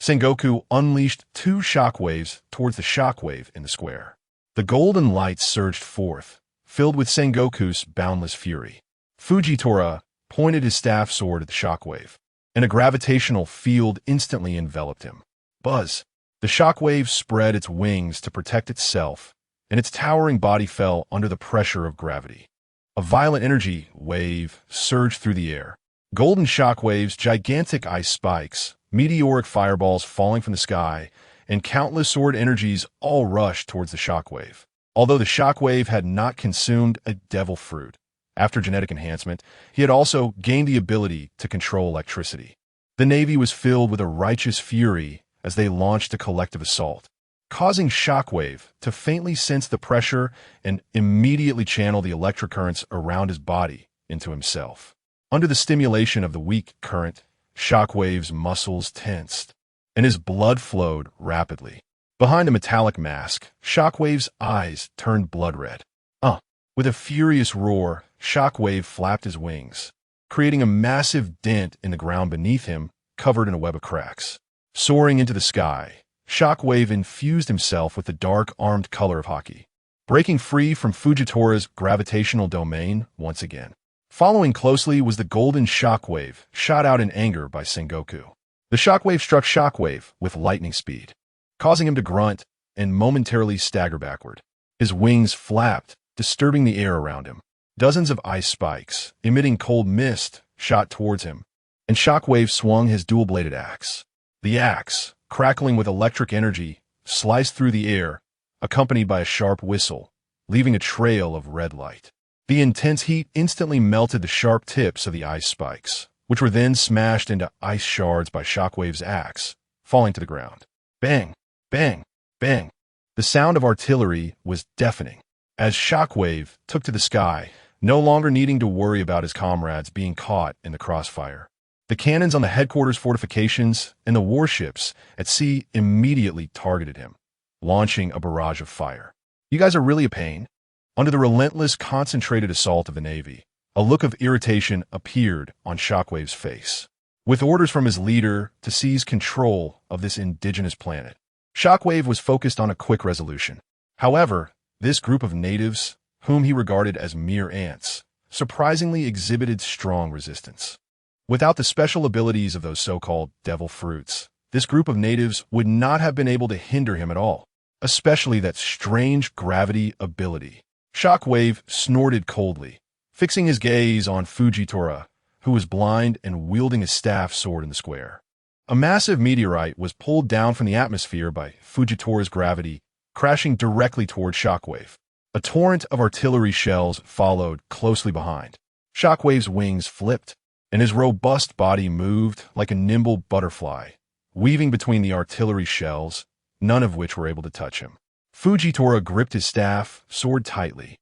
Sengoku unleashed 2 shockwaves towards the shockwave in the square. The golden light surged forth, filled with Sengoku's boundless fury. Fujitora pointed his staff sword at the shockwave, and a gravitational field instantly enveloped him. Buzz! The shockwave spread its wings to protect itself, and its towering body fell under the pressure of gravity. A violent energy wave surged through the air. Golden shockwaves, gigantic ice spikes, meteoric fireballs falling from the sky, and countless sword energies all rushed towards the shockwave. Although the shockwave had not consumed a devil fruit, after genetic enhancement, he had also gained the ability to control electricity. The Navy was filled with a righteous fury as they launched a collective assault, causing Shockwave to faintly sense the pressure and immediately channel the electric currents around his body into himself. Under the stimulation of the weak current, Shockwave's muscles tensed, and his blood flowed rapidly. Behind a metallic mask, Shockwave's eyes turned blood red. With a furious roar, Shockwave flapped his wings, creating a massive dent in the ground beneath him, covered in a web of cracks. Soaring into the sky, Shockwave infused himself with the dark armed color of hockey, breaking free from Fujitora's gravitational domain once again. Following closely was the golden shockwave, shot out in anger by Sengoku. The shockwave struck Shockwave with lightning speed, causing him to grunt and momentarily stagger backward. His wings flapped, disturbing the air around him. Dozens of ice spikes, emitting cold mist, shot towards him, and Shockwave swung his dual-bladed axe. The axe, crackling with electric energy, sliced through the air, accompanied by a sharp whistle, leaving a trail of red light. The intense heat instantly melted the sharp tips of the ice spikes, which were then smashed into ice shards by Shockwave's axe, falling to the ground. Bang! Bang! Bang! The sound of artillery was deafening, as Shockwave took to the sky, no longer needing to worry about his comrades being caught in the crossfire. The cannons on the headquarters fortifications and the warships at sea immediately targeted him, launching a barrage of fire. You guys are really a pain. Under the relentless, concentrated assault of the Navy, a look of irritation appeared on Shockwave's face. With orders from his leader to seize control of this indigenous planet, Shockwave was focused on a quick resolution. However, this group of natives, whom he regarded as mere ants, surprisingly exhibited strong resistance. Without the special abilities of those so-called devil fruits, this group of natives would not have been able to hinder him at all, especially that strange gravity ability. Shockwave snorted coldly, fixing his gaze on Fujitora, who was blind and wielding a staff sword in the square. A massive meteorite was pulled down from the atmosphere by Fujitora's gravity, crashing directly toward Shockwave. A torrent of artillery shells followed closely behind. Shockwave's wings flipped, and his robust body moved like a nimble butterfly, weaving between the artillery shells, none of which were able to touch him. Fujitora gripped his staff sword tightly,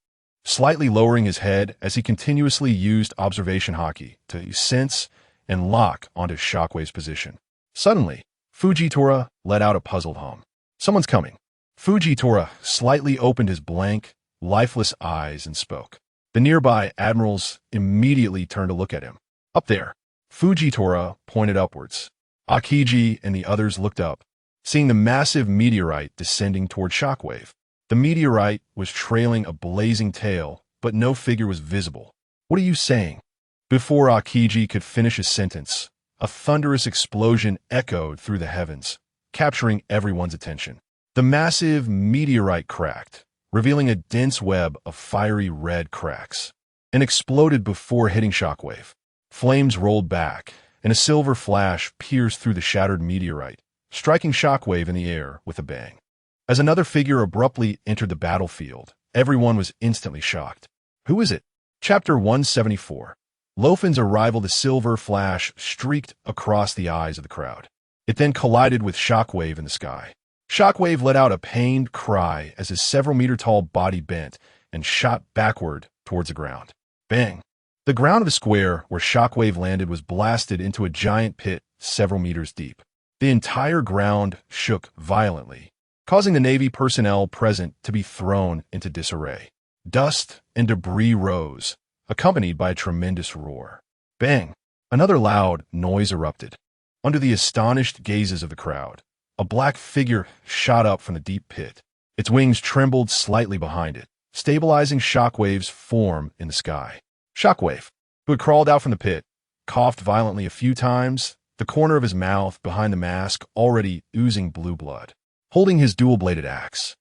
slightly lowering his head as he continuously used observation hockey to sense and lock onto Shockwave's position. Suddenly, Fujitora let out a puzzled hum. Someone's coming. Fujitora slightly opened his blank, lifeless eyes and spoke. The nearby admirals immediately turned to look at him. Up there, Fujitora pointed upwards. Akiji and the others looked up, seeing the massive meteorite descending toward Shockwave. The meteorite was trailing a blazing tail, but no figure was visible. What are you saying? Before Akiji could finish his sentence, a thunderous explosion echoed through the heavens, capturing everyone's attention. The massive meteorite cracked, revealing a dense web of fiery red cracks, and exploded before hitting Shockwave. Flames rolled back, and a silver flash pierced through the shattered meteorite, striking Shockwave in the air with a bang. As another figure abruptly entered the battlefield, everyone was instantly shocked. Who is it? Chapter 174. Luo Fan's arrival. The silver flash streaked across the eyes of the crowd. It then collided with Shockwave in the sky. Shockwave let out a pained cry as his several-meter-tall body bent and shot backward towards the ground. Bang! The ground of the square where Shockwave landed was blasted into a giant pit several meters deep. The entire ground shook violently, causing the Navy personnel present to be thrown into disarray. Dust and debris rose, accompanied by a tremendous roar. Bang! Another loud noise erupted. Under the astonished gazes of the crowd, a black figure shot up from the deep pit. Its wings trembled slightly behind it, stabilizing Shockwave's form in the sky. Shockwave, who had crawled out from the pit, coughed violently a few times, the corner of his mouth behind the mask already oozing blue blood. Holding his dual-bladed axe,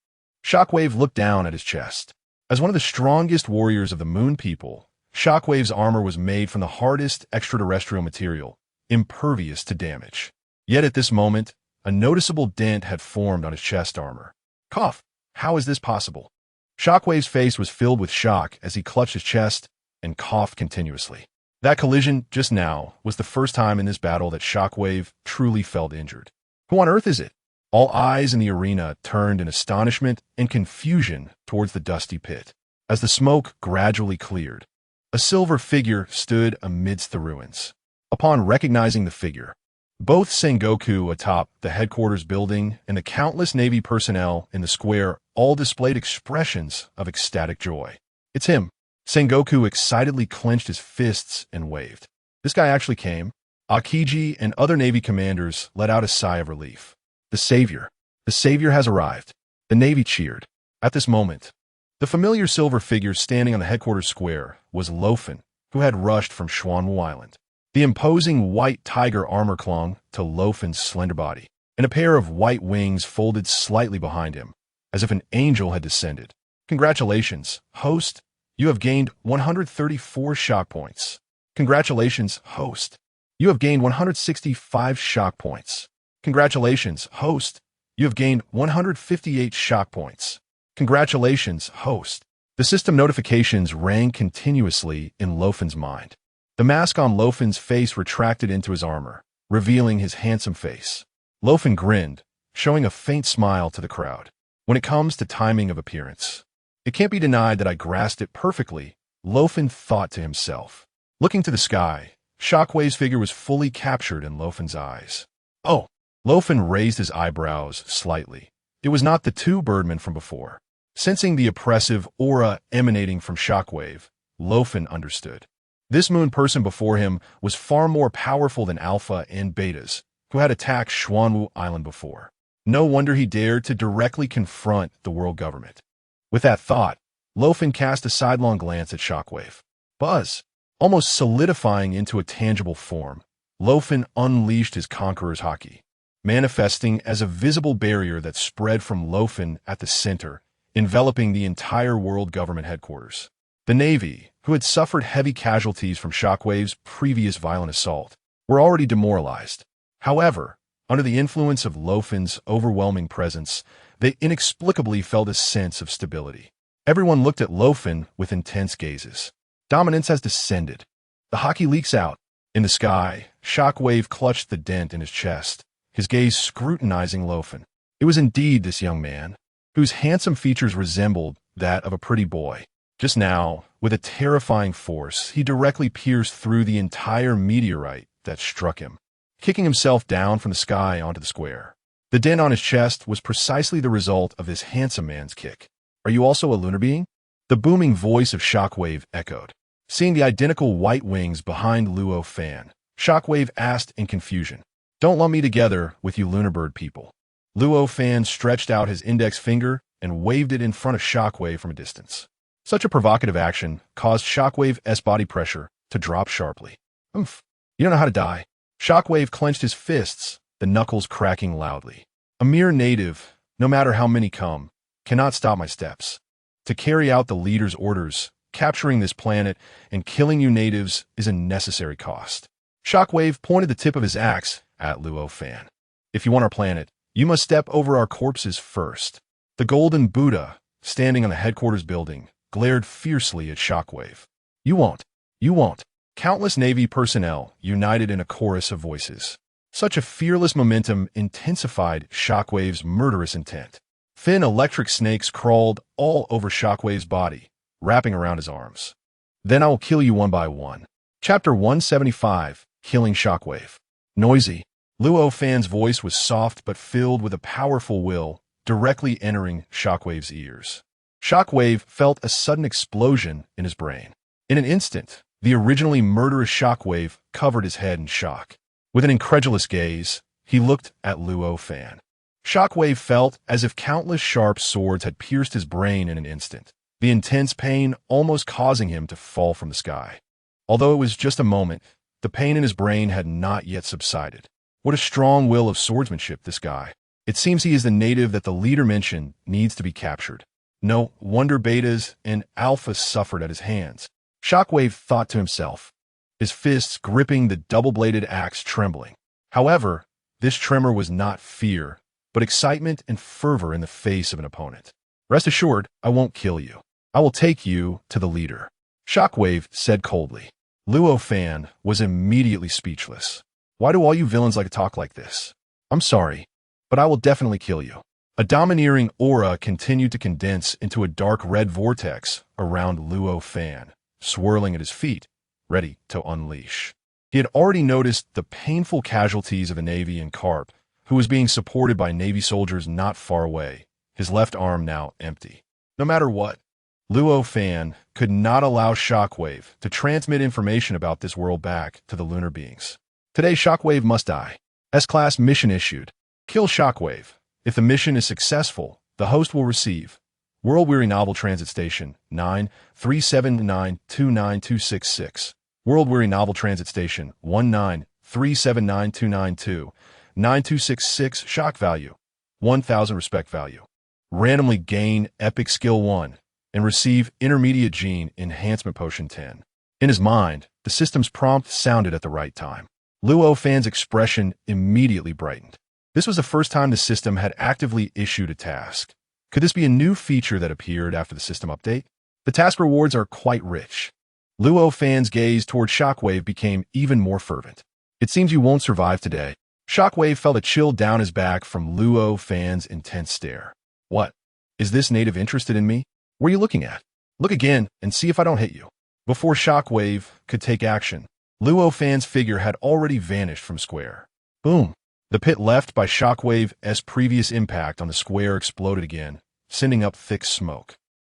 Shockwave looked down at his chest. As one of the strongest warriors of the Moon People, Shockwave's armor was made from the hardest extraterrestrial material, impervious to damage. Yet at this moment, a noticeable dent had formed on his chest armor. Cough! How is this possible? Shockwave's face was filled with shock as he clutched his chest and coughed continuously. That collision just now was the first time in this battle that Shockwave truly felt injured. Who on earth is it? All eyes in the arena turned in astonishment and confusion towards the dusty pit. As the smoke gradually cleared, a silver figure stood amidst the ruins. Upon recognizing the figure, both Sengoku atop the headquarters building and the countless Navy personnel in the square all displayed expressions of ecstatic joy. It's him. Sengoku excitedly clenched his fists and waved. This guy actually came. Akiji and other Navy commanders let out a sigh of relief. The Savior has arrived. The Navy cheered. At this moment, the familiar silver figure standing on the headquarters square was Luo Fan, who had rushed from Xuanwu Island. The imposing white tiger armor clung to Luo Fan's slender body, and a pair of white wings folded slightly behind him, as if an angel had descended. Congratulations, host. You have gained 134 shock points. Congratulations, host. You have gained 165 shock points. Congratulations, host. You have gained 158 shock points. Congratulations, host. The system notifications rang continuously in Luo Fan's mind. The mask on Luo Fan's face retracted into his armor, revealing his handsome face. Luo Fan grinned, showing a faint smile to the crowd. When it comes to timing of appearance, it can't be denied that I grasped it perfectly, Luo Fan thought to himself. Looking to the sky, Shockwave's figure was fully captured in Luo Fan's eyes. Oh! Luo Fan raised his eyebrows slightly. It was not the two birdmen from before. Sensing the oppressive aura emanating from Shockwave, Luo Fan understood. This moon person before him was far more powerful than Alpha and Betas, who had attacked Xuanwu Island before. No wonder he dared to directly confront the world government. With that thought, Luo Fan cast a sidelong glance at Shockwave. Buzz! Almost solidifying into a tangible form, Luo Fan unleashed his Conqueror's Haki, manifesting as a visible barrier that spread from Luo Fan at the center, enveloping the entire world government headquarters. The Navy, who had suffered heavy casualties from Shockwave's previous violent assault, were already demoralized. However, under the influence of Luo Fan's overwhelming presence, they inexplicably felt a sense of stability. Everyone looked at Luo Fan with intense gazes. Dominance has descended. The Haki leaks out. In the sky, Shockwave clutched the dent in his chest, his gaze scrutinizing Luo Fan. It was indeed this young man, whose handsome features resembled that of a pretty boy. Just now, with a terrifying force, he directly pierced through the entire meteorite that struck him, kicking himself down from the sky onto the square. The dent on his chest was precisely the result of this handsome man's kick. Are you also a lunar being? The booming voice of Shockwave echoed. Seeing the identical white wings behind Luo Fan, Shockwave asked in confusion, Don't lump me together with you lunar bird people. Luo Fan stretched out his index finger and waved it in front of Shockwave from a distance. Such a provocative action caused Shockwave's body pressure to drop sharply. Oomph! You don't know how to die. Shockwave clenched his fists, the knuckles cracking loudly. A mere native, no matter how many come, cannot stop my steps. To carry out the leader's orders, capturing this planet and killing you natives is a necessary cost. Shockwave pointed the tip of his axe at Luo Fan. If you want our planet, you must step over our corpses first. The golden Buddha, standing on the headquarters building, glared fiercely at Shockwave. You won't. You won't. Countless Navy personnel united in a chorus of voices. Such a fearless momentum intensified Shockwave's murderous intent. Thin electric snakes crawled all over Shockwave's body, wrapping around his arms. Then I will kill you one by one. Chapter 175, Killing Shockwave. Noisy. Luo Fan's voice was soft but filled with a powerful will, directly entering Shockwave's ears. Shockwave felt a sudden explosion in his brain. In an instant, the originally murderous Shockwave covered his head in shock. With an incredulous gaze, he looked at Luo Fan. Shockwave felt as if countless sharp swords had pierced his brain in an instant, the intense pain almost causing him to fall from the sky. Although it was just a moment, the pain in his brain had not yet subsided. What a strong will of swordsmanship, this guy. It seems he is the native that the leader mentioned needs to be captured. No wonder betas and alphas suffered at his hands. Shockwave thought to himself, his fists gripping the double-bladed axe trembling. However, this tremor was not fear, but excitement and fervor in the face of an opponent. Rest assured, I won't kill you. I will take you to the leader, Shockwave said coldly. Luo Fan was immediately speechless. Why do all you villains like to talk like this? I'm sorry, but I will definitely kill you. A domineering aura continued to condense into a dark red vortex around Luo Fan, swirling at his feet, ready to unleash. He had already noticed the painful casualties of a Navy in Carp, who was being supported by Navy soldiers not far away, his left arm now empty. No matter what, Luo Fan could not allow Shockwave to transmit information about this world back to the lunar beings. Today, Shockwave must die. S-Class mission issued. Kill Shockwave. If the mission is successful, the host will receive World-Weary Novel Transit Station 937929266. World-Weary Novel Transit Station 193792992. 9266 Shock Value 1000 Respect Value. Randomly gain Epic Skill 1 and receive Intermediate Gene Enhancement Potion 10. In his mind, the system's prompt sounded at the right time. Luo Fan's expression immediately brightened. This was the first time the system had actively issued a task. Could this be a new feature that appeared after the system update? The task rewards are quite rich. Luo Fan's gaze toward Shockwave became even more fervent. It seems you won't survive today. Shockwave felt a chill down his back from Luo Fan's intense stare. What? Is this native interested in me? Where are you looking at? Look again and see if I don't hit you. Before Shockwave could take action, Luo Fan's figure had already vanished from square. Boom. The pit left by Shockwave's previous impact on the square exploded again, sending up thick smoke.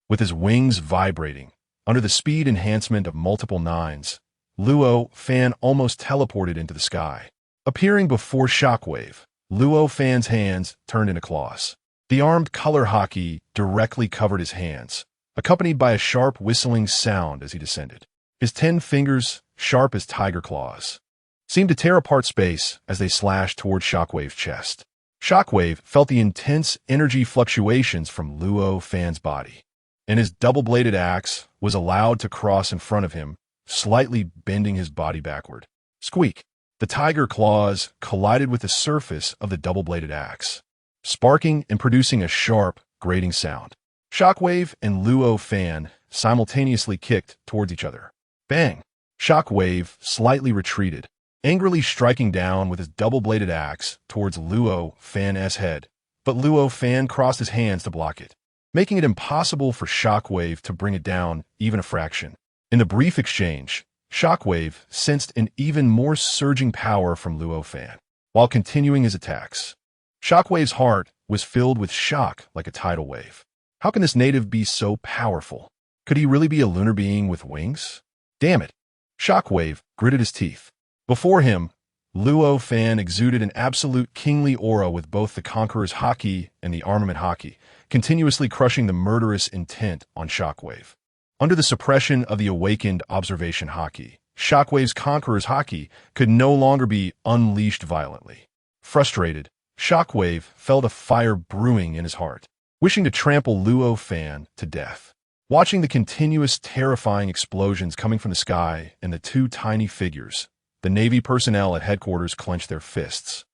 With his wings vibrating, under the speed enhancement of multiple nines, Luo Fan almost teleported into the sky. Appearing before Shockwave, Luo Fan's hands turned into claws. The armed color hockey directly covered his hands, accompanied by a sharp whistling sound as he descended. His 10 fingers, sharp as tiger claws, seemed to tear apart space as they slashed toward Shockwave's chest. Shockwave felt the intense energy fluctuations from Luo Fan's body, and his double-bladed axe was allowed to cross in front of him, slightly bending his body backward. Squeak! The tiger claws collided with the surface of the double-bladed axe, sparking and producing a sharp, grating sound. Shockwave and Luo Fan simultaneously kicked towards each other. Bang! Shockwave slightly retreated, angrily striking down with his double-bladed axe towards Luo Fan's head, but Luo Fan crossed his hands to block it, making it impossible for Shockwave to bring it down even a fraction. In the brief exchange, Shockwave sensed an even more surging power from Luo Fan, while continuing his attacks. Shockwave's heart was filled with shock like a tidal wave. How can this native be so powerful? Could he really be a lunar being with wings? Damn it! Shockwave gritted his teeth. Before him, Luo Fan exuded an absolute kingly aura with both the Conqueror's haki and the Armament haki, continuously crushing the murderous intent on Shockwave. Under the suppression of the awakened Observation haki, Shockwave's Conqueror's haki could no longer be unleashed violently. Frustrated, Shockwave felt a fire brewing in his heart, wishing to trample Luo Fan to death. Watching the continuous terrifying explosions coming from the sky and the two tiny figures, the Navy personnel at headquarters clenched their fists,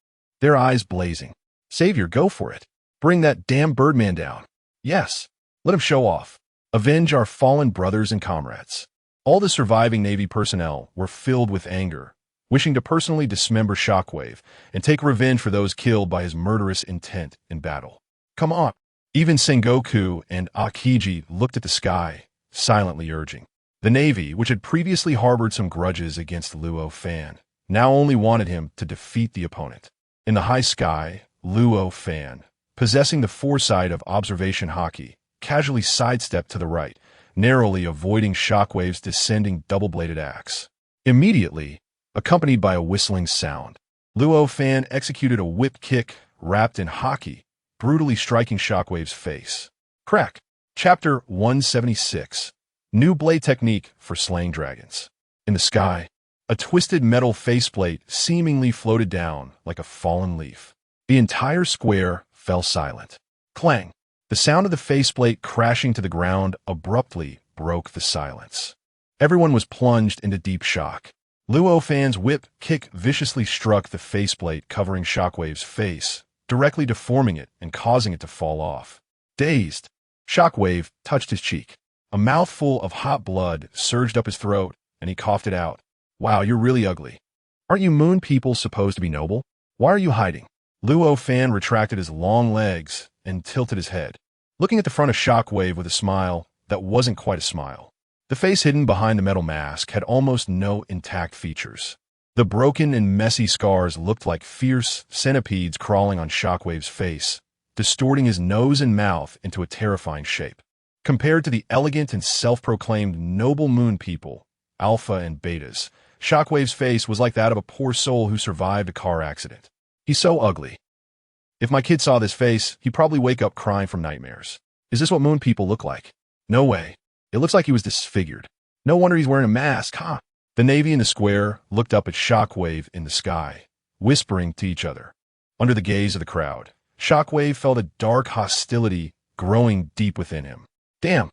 their eyes blazing. Savior, go for it. Bring that damn Birdman down. Yes, let him show off. Avenge our fallen brothers and comrades. All the surviving Navy personnel were filled with anger, wishing to personally dismember Shockwave and take revenge for those killed by his murderous intent in battle. Come on. Even Sengoku and Akiji looked at the sky, silently urging. The Navy, which had previously harbored some grudges against Luo Fan, now only wanted him to defeat the opponent. In the high sky, Luo Fan, possessing the foresight of Observation haki, casually sidestepped to the right, narrowly avoiding Shockwave's descending double-bladed axe. Immediately, accompanied by a whistling sound, Luo Fan executed a whip kick wrapped in hockey, brutally striking Shockwave's face. Crack. Chapter 176. New Blade Technique for Slaying Dragons. In the sky, a twisted metal faceplate seemingly floated down like a fallen leaf. The entire square fell silent. Clang! The sound of the faceplate crashing to the ground abruptly broke the silence. Everyone was plunged into deep shock. Luo Fan's whip kick viciously struck the faceplate covering Shockwave's face, directly deforming it and causing it to fall off. Dazed, Shockwave touched his cheek. A mouthful of hot blood surged up his throat, and he coughed it out. Wow, you're really ugly. Aren't you moon people supposed to be noble? Why are you hiding? Luo Fan retracted his long legs and tilted his head, looking at the front of Shockwave with a smile that wasn't quite a smile. The face hidden behind the metal mask had almost no intact features. The broken and messy scars looked like fierce centipedes crawling on Shockwave's face, distorting his nose and mouth into a terrifying shape. Compared to the elegant and self-proclaimed noble moon people, Alpha and Betas, Shockwave's face was like that of a poor soul who survived a car accident. He's so ugly. If my kid saw this face, he'd probably wake up crying from nightmares. Is this what moon people look like? No way. It looks like he was disfigured. No wonder he's wearing a mask, huh? The Navy in the square looked up at Shockwave in the sky, whispering to each other. Under the gaze of the crowd, Shockwave felt a dark hostility growing deep within him. Damn.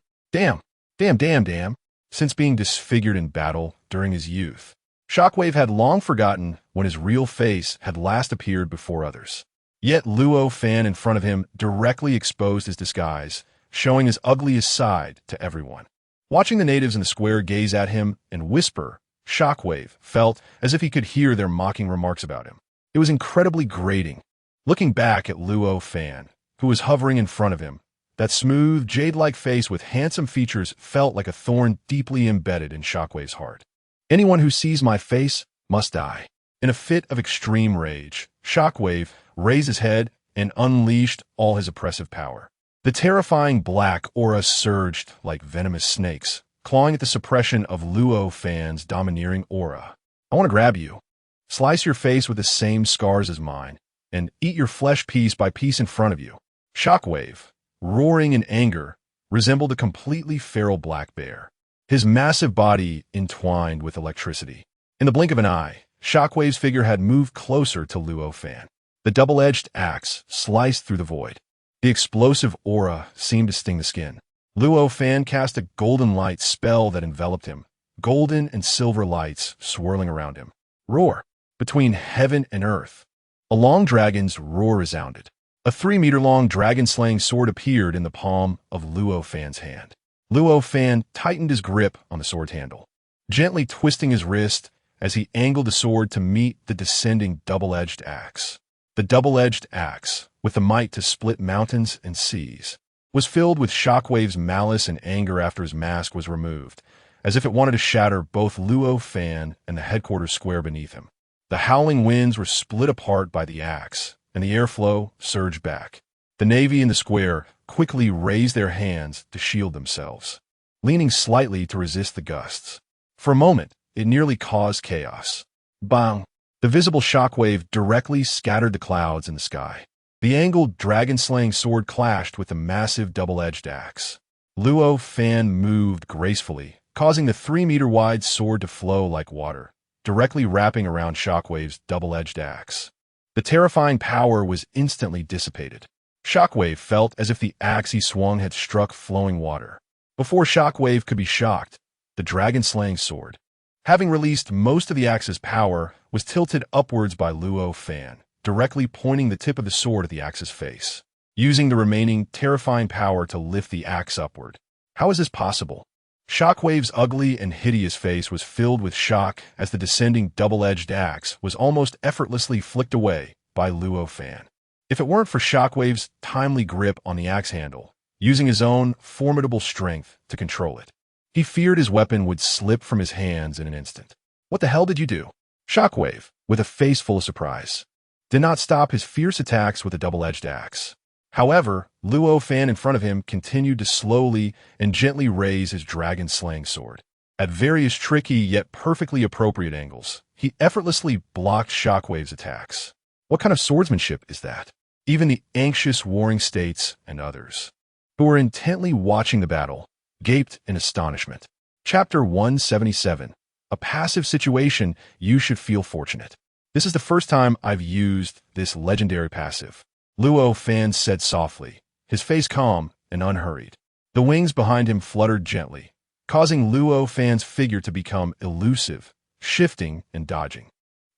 Since being disfigured in battle during his youth, Shockwave had long forgotten when his real face had last appeared before others. Yet Luo Fan in front of him directly exposed his disguise, showing his ugliest side to everyone. Watching the natives in the square gaze at him and whisper, Shockwave felt as if he could hear their mocking remarks about him. It was incredibly grating. Looking back at Luo Fan, who was hovering in front of him, that smooth, jade-like face with handsome features felt like a thorn deeply embedded in Shockwave's heart. Anyone who sees my face must die. In a fit of extreme rage, Shockwave raised his head and unleashed all his oppressive power. The terrifying black aura surged like venomous snakes, clawing at the suppression of Luo Fan's domineering aura. I want to grab you, slice your face with the same scars as mine, and eat your flesh piece by piece in front of you. Shockwave, roaring in anger, resembled a completely feral black bear, his massive body entwined with electricity. In the blink of an eye, Shockwave's figure had moved closer to Luo Fan. The double-edged axe sliced through the void. The explosive aura seemed to sting the skin. Luo Fan cast a golden light spell that enveloped him, golden and silver lights swirling around him. Roar! Between heaven and earth, a long dragon's roar resounded. A 3-meter-long dragon-slaying sword appeared in the palm of Luo Fan's hand. Luo Fan tightened his grip on the sword handle, gently twisting his wrist as he angled the sword to meet the descending double-edged axe. The double-edged axe, with the might to split mountains and seas, was filled with Shockwave's malice and anger after his mask was removed, as if it wanted to shatter both Luo Fan and the headquarters square beneath him. The howling winds were split apart by the axe, and the airflow surged back. The Navy in the square quickly raised their hands to shield themselves, leaning slightly to resist the gusts. For a moment, it nearly caused chaos. Bang! The visible shockwave directly scattered the clouds in the sky. The angled dragon-slaying sword clashed with the massive double-edged axe. Luo Fan moved gracefully, causing the 3-meter-wide sword to flow like water, directly wrapping around Shockwave's double-edged axe. The terrifying power was instantly dissipated. Shockwave felt as if the axe he swung had struck flowing water. Before Shockwave could be shocked, the dragon-slaying sword, having released most of the axe's power, was tilted upwards by Luo Fan, directly pointing the tip of the sword at the axe's face, using the remaining terrifying power to lift the axe upward. How is this possible? Shockwave's ugly and hideous face was filled with shock as the descending double-edged axe was almost effortlessly flicked away by Luo Fan. If it weren't for Shockwave's timely grip on the axe handle, using his own formidable strength to control it, he feared his weapon would slip from his hands in an instant. What the hell did you do? Shockwave, with a face full of surprise, did not stop his fierce attacks with a double-edged axe. However, Luo Fan in front of him continued to slowly and gently raise his dragon-slaying sword. At various tricky yet perfectly appropriate angles, he effortlessly blocked Shockwave's attacks. What kind of swordsmanship is that? Even the anxious warring states and others, who were intently watching the battle, gaped in astonishment. Chapter 177. A passive situation. You should feel fortunate. This is the first time I've used this legendary passive, Luo Fan said softly, his face calm and unhurried. The wings behind him fluttered gently, causing Luo Fan's figure to become elusive, shifting and dodging.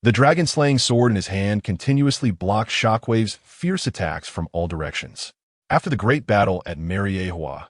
The dragon-slaying sword in his hand continuously blocked Shockwave's fierce attacks from all directions. After the great battle at Mariehua,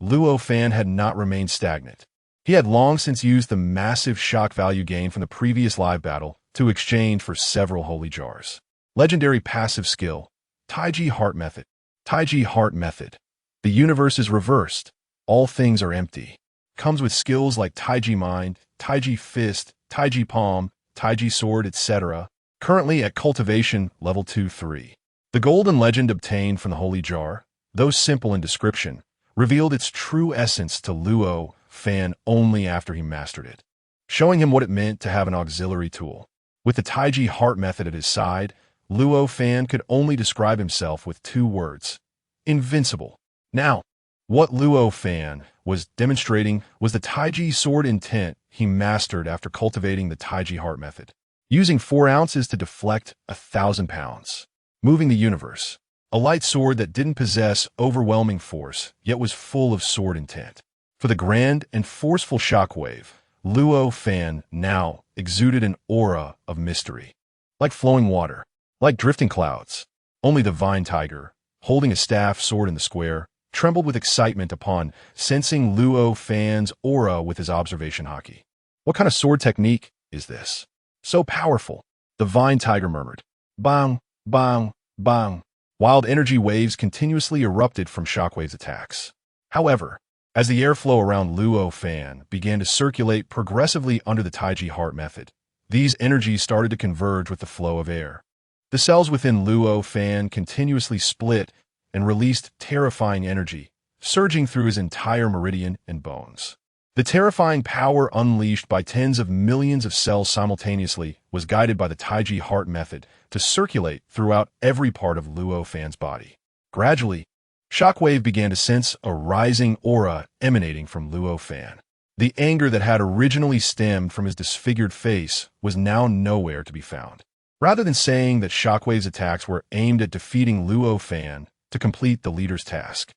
Luo Fan had not remained stagnant. He had long since used the massive shock value gained from the previous live battle to exchange for several holy jars. Legendary passive skill, Taiji Heart Method. Taiji Heart Method. The universe is reversed. All things are empty. Comes with skills like Taiji Mind, Taiji Fist, Taiji Palm, Taiji Sword, etc. Currently at Cultivation Level 2-3. The golden legend obtained from the Holy Jar, though simple in description, revealed its true essence to Luo Fan only after he mastered it, showing him what it meant to have an auxiliary tool. With the Taiji Heart Method at his side, Luo Fan could only describe himself with two words: invincible. Now, what Luo Fan was demonstrating was the Taiji Sword intent he mastered after cultivating the Taiji Heart Method, using 4 ounces to deflect 1,000 pounds, moving the universe. A light sword that didn't possess overwhelming force, yet was full of sword intent. For the grand and forceful shockwave, Luo Fan now exuded an aura of mystery. Like flowing water, like drifting clouds. Only the Vine Tiger, holding a staff sword in the square, trembled with excitement upon sensing Luo Fan's aura with his observation haki. What kind of sword technique is this? So powerful, the Vine Tiger murmured. Bang, bang, bang. Wild energy waves continuously erupted from Shockwave's attacks. However, as the airflow around Luo Fan began to circulate progressively under the Taiji Heart Method, these energies started to converge with the flow of air. The cells within Luo Fan continuously split and released terrifying energy, surging through his entire meridian and bones. The terrifying power unleashed by tens of millions of cells simultaneously was guided by the Taiji Heart Method to circulate throughout every part of Luo Fan's body. Gradually, Shockwave began to sense a rising aura emanating from Luo Fan. The anger that had originally stemmed from his disfigured face was now nowhere to be found. Rather than saying that Shockwave's attacks were aimed at defeating Luo Fan to complete the leader's task,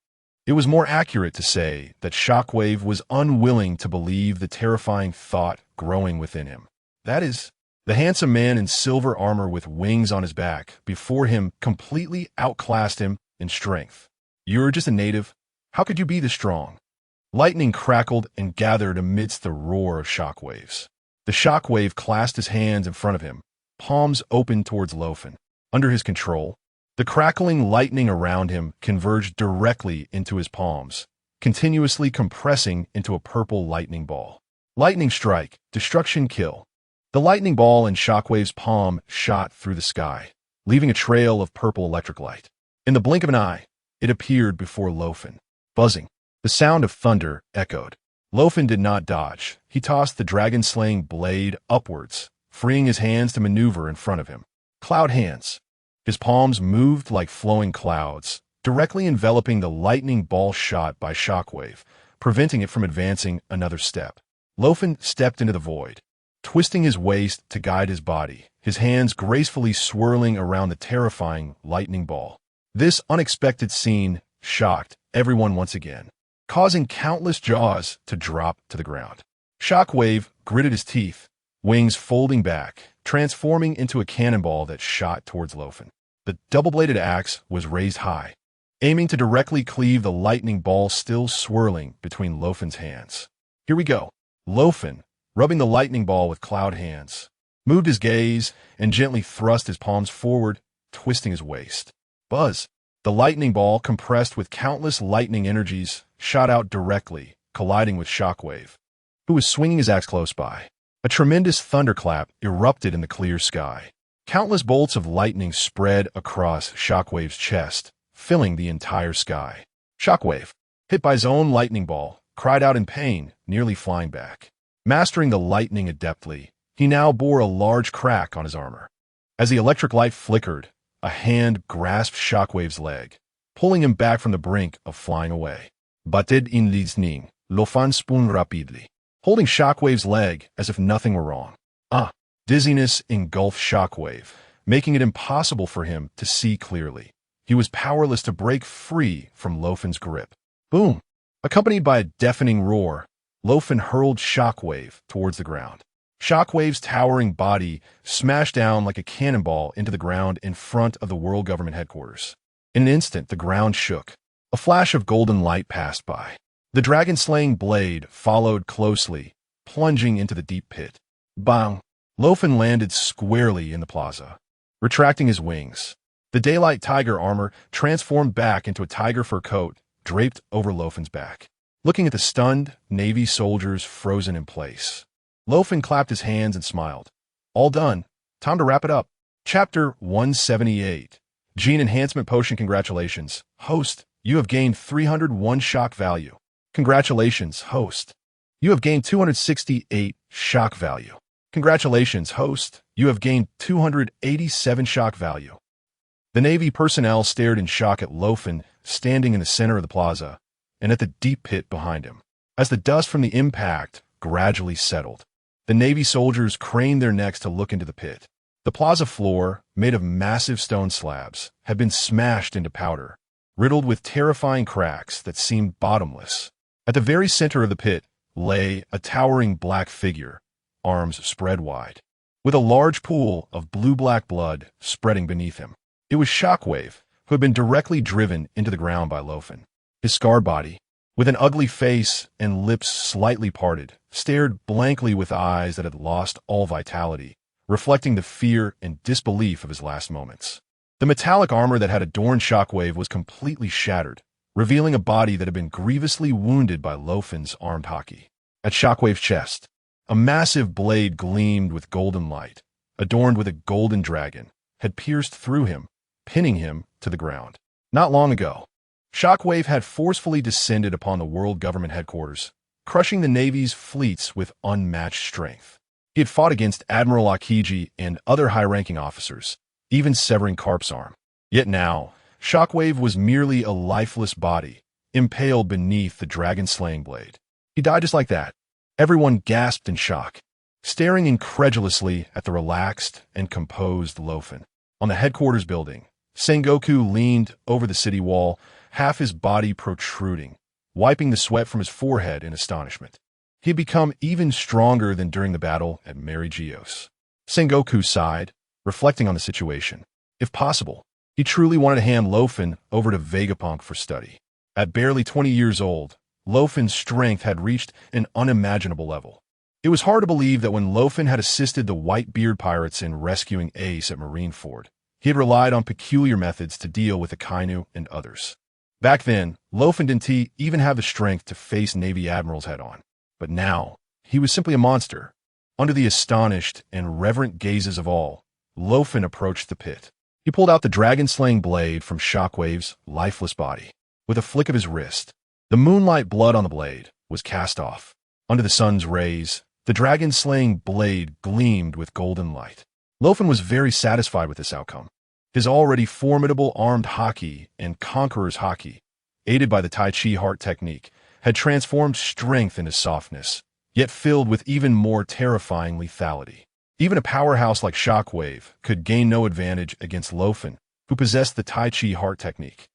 it was more accurate to say that Shockwave was unwilling to believe the terrifying thought growing within him. That is, the handsome man in silver armor with wings on his back before him completely outclassed him in strength. You're just a native. How could you be this strong? Lightning crackled and gathered amidst the roar of shockwaves. The shockwave clasped his hands in front of him, palms open towards Lofen. Under his control, the crackling lightning around him converged directly into his palms, continuously compressing into a purple lightning ball. Lightning strike, destruction kill. The lightning ball in Shockwave's palm shot through the sky, leaving a trail of purple electric light. In the blink of an eye, it appeared before Lofen. Buzzing. The sound of thunder echoed. Lofen did not dodge. He tossed the dragon-slaying blade upwards, freeing his hands to maneuver in front of him. Cloud hands. His palms moved like flowing clouds, directly enveloping the lightning ball shot by Shockwave, preventing it from advancing another step. Lofen stepped into the void, twisting his waist to guide his body, his hands gracefully swirling around the terrifying lightning ball. This unexpected scene shocked everyone once again, causing countless jaws to drop to the ground. Shockwave gritted his teeth, wings folding back, transforming into a cannonball that shot towards Lofen. The double-bladed axe was raised high, aiming to directly cleave the lightning ball still swirling between Lofen's hands. Here we go. Lofen, rubbing the lightning ball with cloud hands, moved his gaze and gently thrust his palms forward, twisting his waist. Buzz. The lightning ball, compressed with countless lightning energies, shot out directly, colliding with Shockwave, who was swinging his axe close by. A tremendous thunderclap erupted in the clear sky. Countless bolts of lightning spread across Shockwave's chest, filling the entire sky. Shockwave, hit by his own lightning ball, cried out in pain, nearly flying back. Mastering the lightning adeptly, he now bore a large crack on his armor. As the electric light flickered, a hand grasped Shockwave's leg, pulling him back from the brink of flying away. Batid in listening, Luo Fan spun rapidly, holding Shockwave's leg as if nothing were wrong. Dizziness engulfed Shockwave, making it impossible for him to see clearly. He was powerless to break free from Luo Fan's grip. Boom! Accompanied by a deafening roar, Luo Fan hurled Shockwave towards the ground. Shockwave's towering body smashed down like a cannonball into the ground in front of the world government headquarters. In an instant, the ground shook. A flash of golden light passed by. The dragon-slaying blade followed closely, plunging into the deep pit. Bang! Luo Fan landed squarely in the plaza. Retracting his wings, the daylight tiger armor transformed back into a tiger fur coat draped over Luo Fan's back. Looking at the stunned Navy soldiers frozen in place, Luo Fan clapped his hands and smiled. All done. Time to wrap it up. Chapter 178. Gene Enhancement Potion. Congratulations, host. You have gained 301 shock value. Congratulations, host. You have gained 268 shock value. Congratulations, host. You have gained 287 shock value. The Navy personnel stared in shock at Luo Fan standing in the center of the plaza and at the deep pit behind him. As the dust from the impact gradually settled, the Navy soldiers craned their necks to look into the pit. The plaza floor, made of massive stone slabs, had been smashed into powder, riddled with terrifying cracks that seemed bottomless. At the very center of the pit lay a towering black figure, arms spread wide, with a large pool of blue-black blood spreading beneath him. It was Shockwave, who had been directly driven into the ground by Luo Fan. His scarred body, with an ugly face and lips slightly parted, stared blankly with eyes that had lost all vitality, reflecting the fear and disbelief of his last moments. The metallic armor that had adorned Shockwave was completely shattered, revealing a body that had been grievously wounded by Luo Fan's armed hockey. At Shockwave's chest, a massive blade gleamed with golden light, adorned with a golden dragon, had pierced through him, pinning him to the ground. Not long ago, Shockwave had forcefully descended upon the world government headquarters, crushing the Navy's fleets with unmatched strength. He had fought against Admiral Akiji and other high-ranking officers, even severing Karp's arm. Yet now, Shockwave was merely a lifeless body, impaled beneath the dragon-slaying blade. He died just like that. Everyone gasped in shock, staring incredulously at the relaxed and composed Luo Fan. On the headquarters building, Sengoku leaned over the city wall, half his body protruding, wiping the sweat from his forehead in astonishment. He had become even stronger than during the battle at Mary Geos. Sengoku sighed, reflecting on the situation. If possible, he truly wanted to hand Luo Fan over to Vegapunk for study. At barely 20 years old, Luo Fan's strength had reached an unimaginable level. It was hard to believe that when Luo Fan had assisted the Whitebeard pirates in rescuing Ace at Marineford, he had relied on peculiar methods to deal with the Kainu and others. Back then, Luo Fan didn't even have the strength to face Navy admirals head-on. But now, he was simply a monster. Under the astonished and reverent gazes of all, Luo Fan approached the pit. He pulled out the dragon-slaying blade from Shockwave's lifeless body. With a flick of his wrist, the moonlight blood on the blade was cast off. Under the sun's rays, the dragon-slaying blade gleamed with golden light. Luo Fan was very satisfied with this outcome. His already formidable armed haki and conqueror's haki, aided by the Tai Chi heart technique, had transformed strength into softness, yet filled with even more terrifying lethality. Even a powerhouse like Shockwave could gain no advantage against Luo Fan, who possessed the Tai Chi heart technique.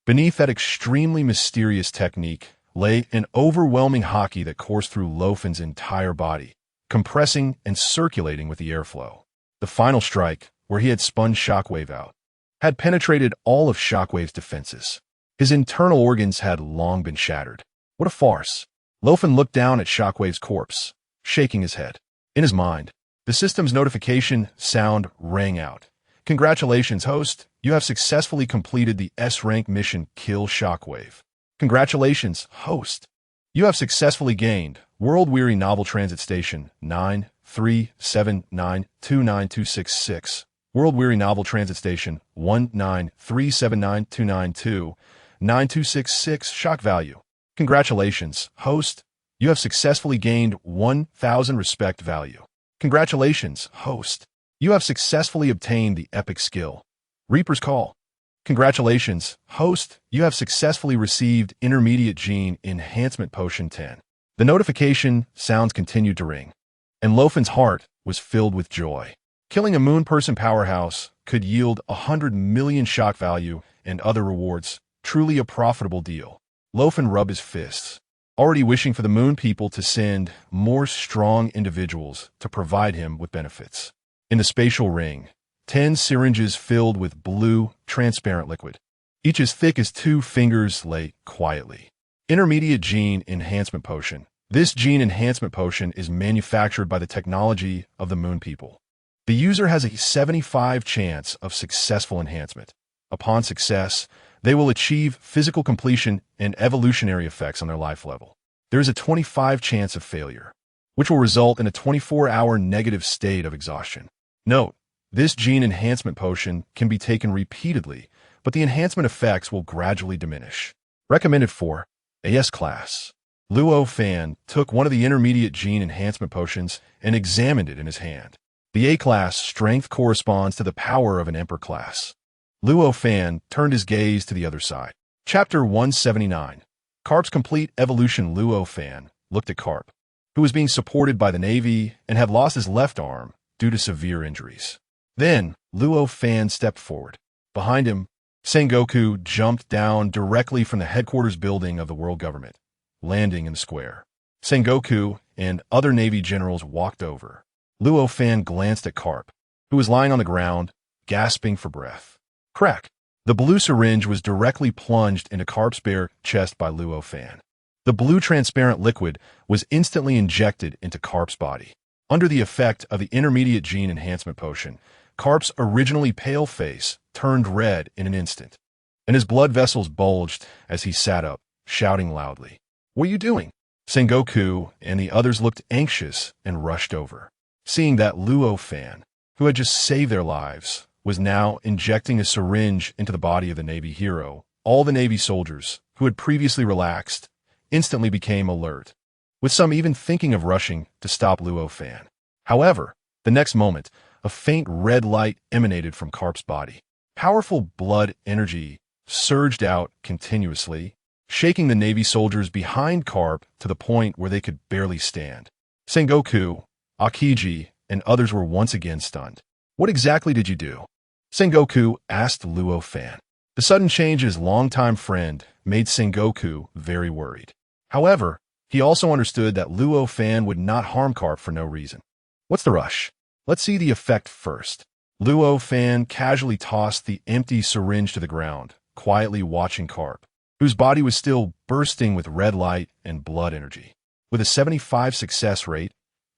Beneath that extremely mysterious technique lay an overwhelming haki that coursed through Luo Fan's entire body, compressing and circulating with the airflow. The final strike, where he had spun Shockwave out, had penetrated all of Shockwave's defenses. His internal organs had long been shattered. What a farce. Luo Fan looked down at Shockwave's corpse, shaking his head. In his mind, the system's notification sound rang out. Congratulations, host. You have successfully completed the S-rank mission Kill Shockwave. Congratulations, host. You have successfully gained World Weary Novel Transit Station 937929266. World Weary Novel Transit Station 19379292966. Shock value. Congratulations, host. You have successfully gained 1,000 respect value. Congratulations, host. You have successfully obtained the epic skill, Reaper's Call. Congratulations, host, you have successfully received Intermediate Gene Enhancement Potion 10. The notification sounds continued to ring, and Luo Fan's heart was filled with joy. Killing a moon person powerhouse could yield 100 million shock value and other rewards. Truly a profitable deal. Luo Fan rubbed his fists, already wishing for the moon people to send more strong individuals to provide him with benefits. In the spatial ring, 10 syringes filled with blue, transparent liquid, each as thick as 2 fingers, lay quietly. Intermediate Gene Enhancement Potion. This gene enhancement potion is manufactured by the technology of the moon people. The user has a 75% chance of successful enhancement. Upon success, they will achieve physical completion and evolutionary effects on their life level. There is a 25% chance of failure, which will result in a 24-hour negative state of exhaustion. Note, this gene enhancement potion can be taken repeatedly, but the enhancement effects will gradually diminish. Recommended for AS class. Luo Fan took one of the intermediate gene enhancement potions and examined it in his hand. The A-class strength corresponds to the power of an Emperor class. Luo Fan turned his gaze to the other side. Chapter 179. Carp's Complete Evolution. Luo Fan looked at Carp, who was being supported by the Navy and had lost his left arm due to severe injuries. Then, Luo Fan stepped forward. Behind him, Sengoku jumped down directly from the headquarters building of the world government, landing in the square. Sengoku and other Navy generals walked over. Luo Fan glanced at Carp, who was lying on the ground, gasping for breath. Crack! The blue syringe was directly plunged into Carp's bare chest by Luo Fan. The blue transparent liquid was instantly injected into Carp's body. Under the effect of the intermediate gene enhancement potion, Carp's originally pale face turned red in an instant, and his blood vessels bulged as he sat up, shouting loudly. What are you doing? Sengoku and the others looked anxious and rushed over, seeing that Luo Fan, who had just saved their lives, was now injecting a syringe into the body of the Navy hero. All the Navy soldiers, who had previously relaxed, instantly became alert, with some even thinking of rushing to stop Luo Fan. However, the next moment, a faint red light emanated from Carp's body. Powerful blood energy surged out continuously, shaking the Navy soldiers behind Carp to the point where they could barely stand. Sengoku, Akiji, and others were once again stunned. What exactly did you do? Sengoku asked Luo Fan. The sudden change in his longtime friend made Sengoku very worried. However, he also understood that Luo Fan would not harm Carp for no reason. What's the rush? Let's see the effect first. Luo Fan casually tossed the empty syringe to the ground, quietly watching Carp, whose body was still bursting with red light and blood energy. With a 75% success rate,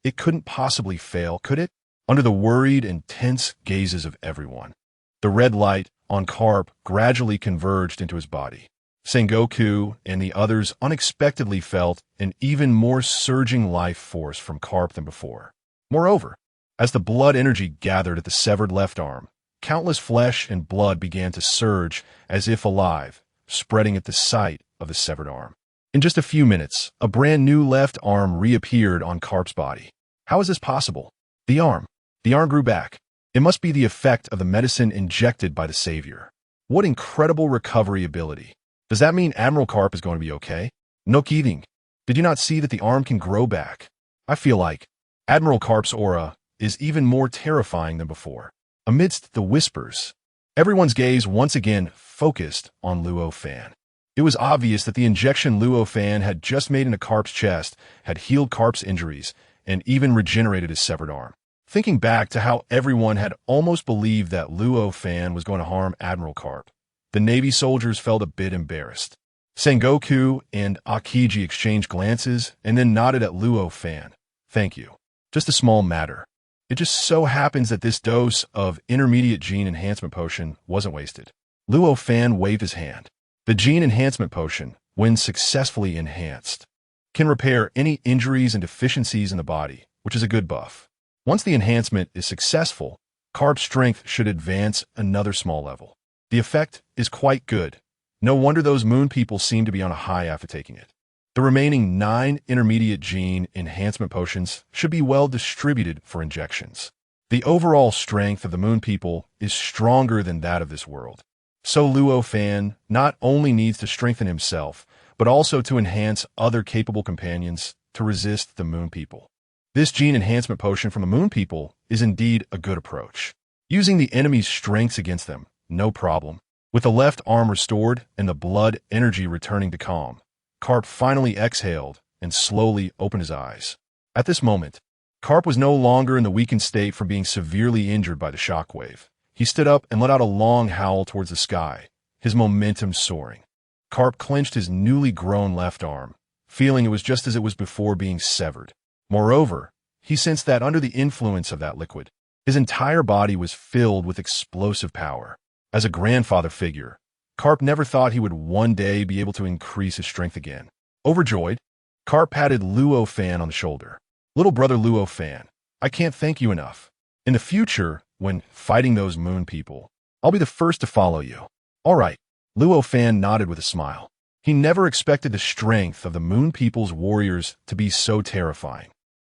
it couldn't possibly fail, could it? Under the worried and tense gazes of everyone, the red light on Carp gradually converged into his body. Sengoku and the others unexpectedly felt an even more surging life force from Carp than before. Moreover, as the blood energy gathered at the severed left arm, countless flesh and blood began to surge as if alive, spreading at the site of the severed arm. In just a few minutes, a brand new left arm reappeared on Carp's body. How is this possible? The arm grew back. It must be the effect of the medicine injected by the Savior. What incredible recovery ability. Does that mean Admiral Carp is going to be okay? No kidding. Did you not see that the arm can grow back? I feel like Admiral Carp's aura is even more terrifying than before. Amidst the whispers, everyone's gaze once again focused on Luo Fan. It was obvious that the injection Luo Fan had just made into Carp's chest had healed Carp's injuries and even regenerated his severed arm. Thinking back to how everyone had almost believed that Luo Fan was going to harm Admiral Carp, the Navy soldiers felt a bit embarrassed. Sengoku and Akiji exchanged glances and then nodded at Luo Fan. Thank you. Just a small matter. It just so happens that this dose of intermediate gene enhancement potion wasn't wasted. Luo Fan waved his hand. The gene enhancement potion, when successfully enhanced, can repair any injuries and deficiencies in the body, which is a good buff. Once the enhancement is successful, Carp's strength should advance another small level. The effect is quite good. No wonder those moon people seem to be on a high after taking it. The remaining 9 intermediate gene enhancement potions should be well distributed for injections. The overall strength of the Moon People is stronger than that of this world. So Luo Fan not only needs to strengthen himself, but also to enhance other capable companions to resist the Moon People. This gene enhancement potion from the Moon People is indeed a good approach. Using the enemy's strengths against them, no problem. With the left arm restored and the blood energy returning to calm, Karp finally exhaled and slowly opened his eyes. At this moment, Karp was no longer in the weakened state from being severely injured by the shockwave. He stood up and let out a long howl towards the sky, his momentum soaring. Karp clenched his newly grown left arm, feeling it was just as it was before being severed. Moreover, he sensed that under the influence of that liquid, his entire body was filled with explosive power. As a grandfather figure, Karp never thought he would one day be able to increase his strength again. Overjoyed, Karp patted Luo Fan on the shoulder. Little brother Luo Fan, I can't thank you enough. In the future, when fighting those Moon People, I'll be the first to follow you. All right. Luo Fan nodded with a smile. He never expected the strength of the Moon People's warriors to be so terrifying.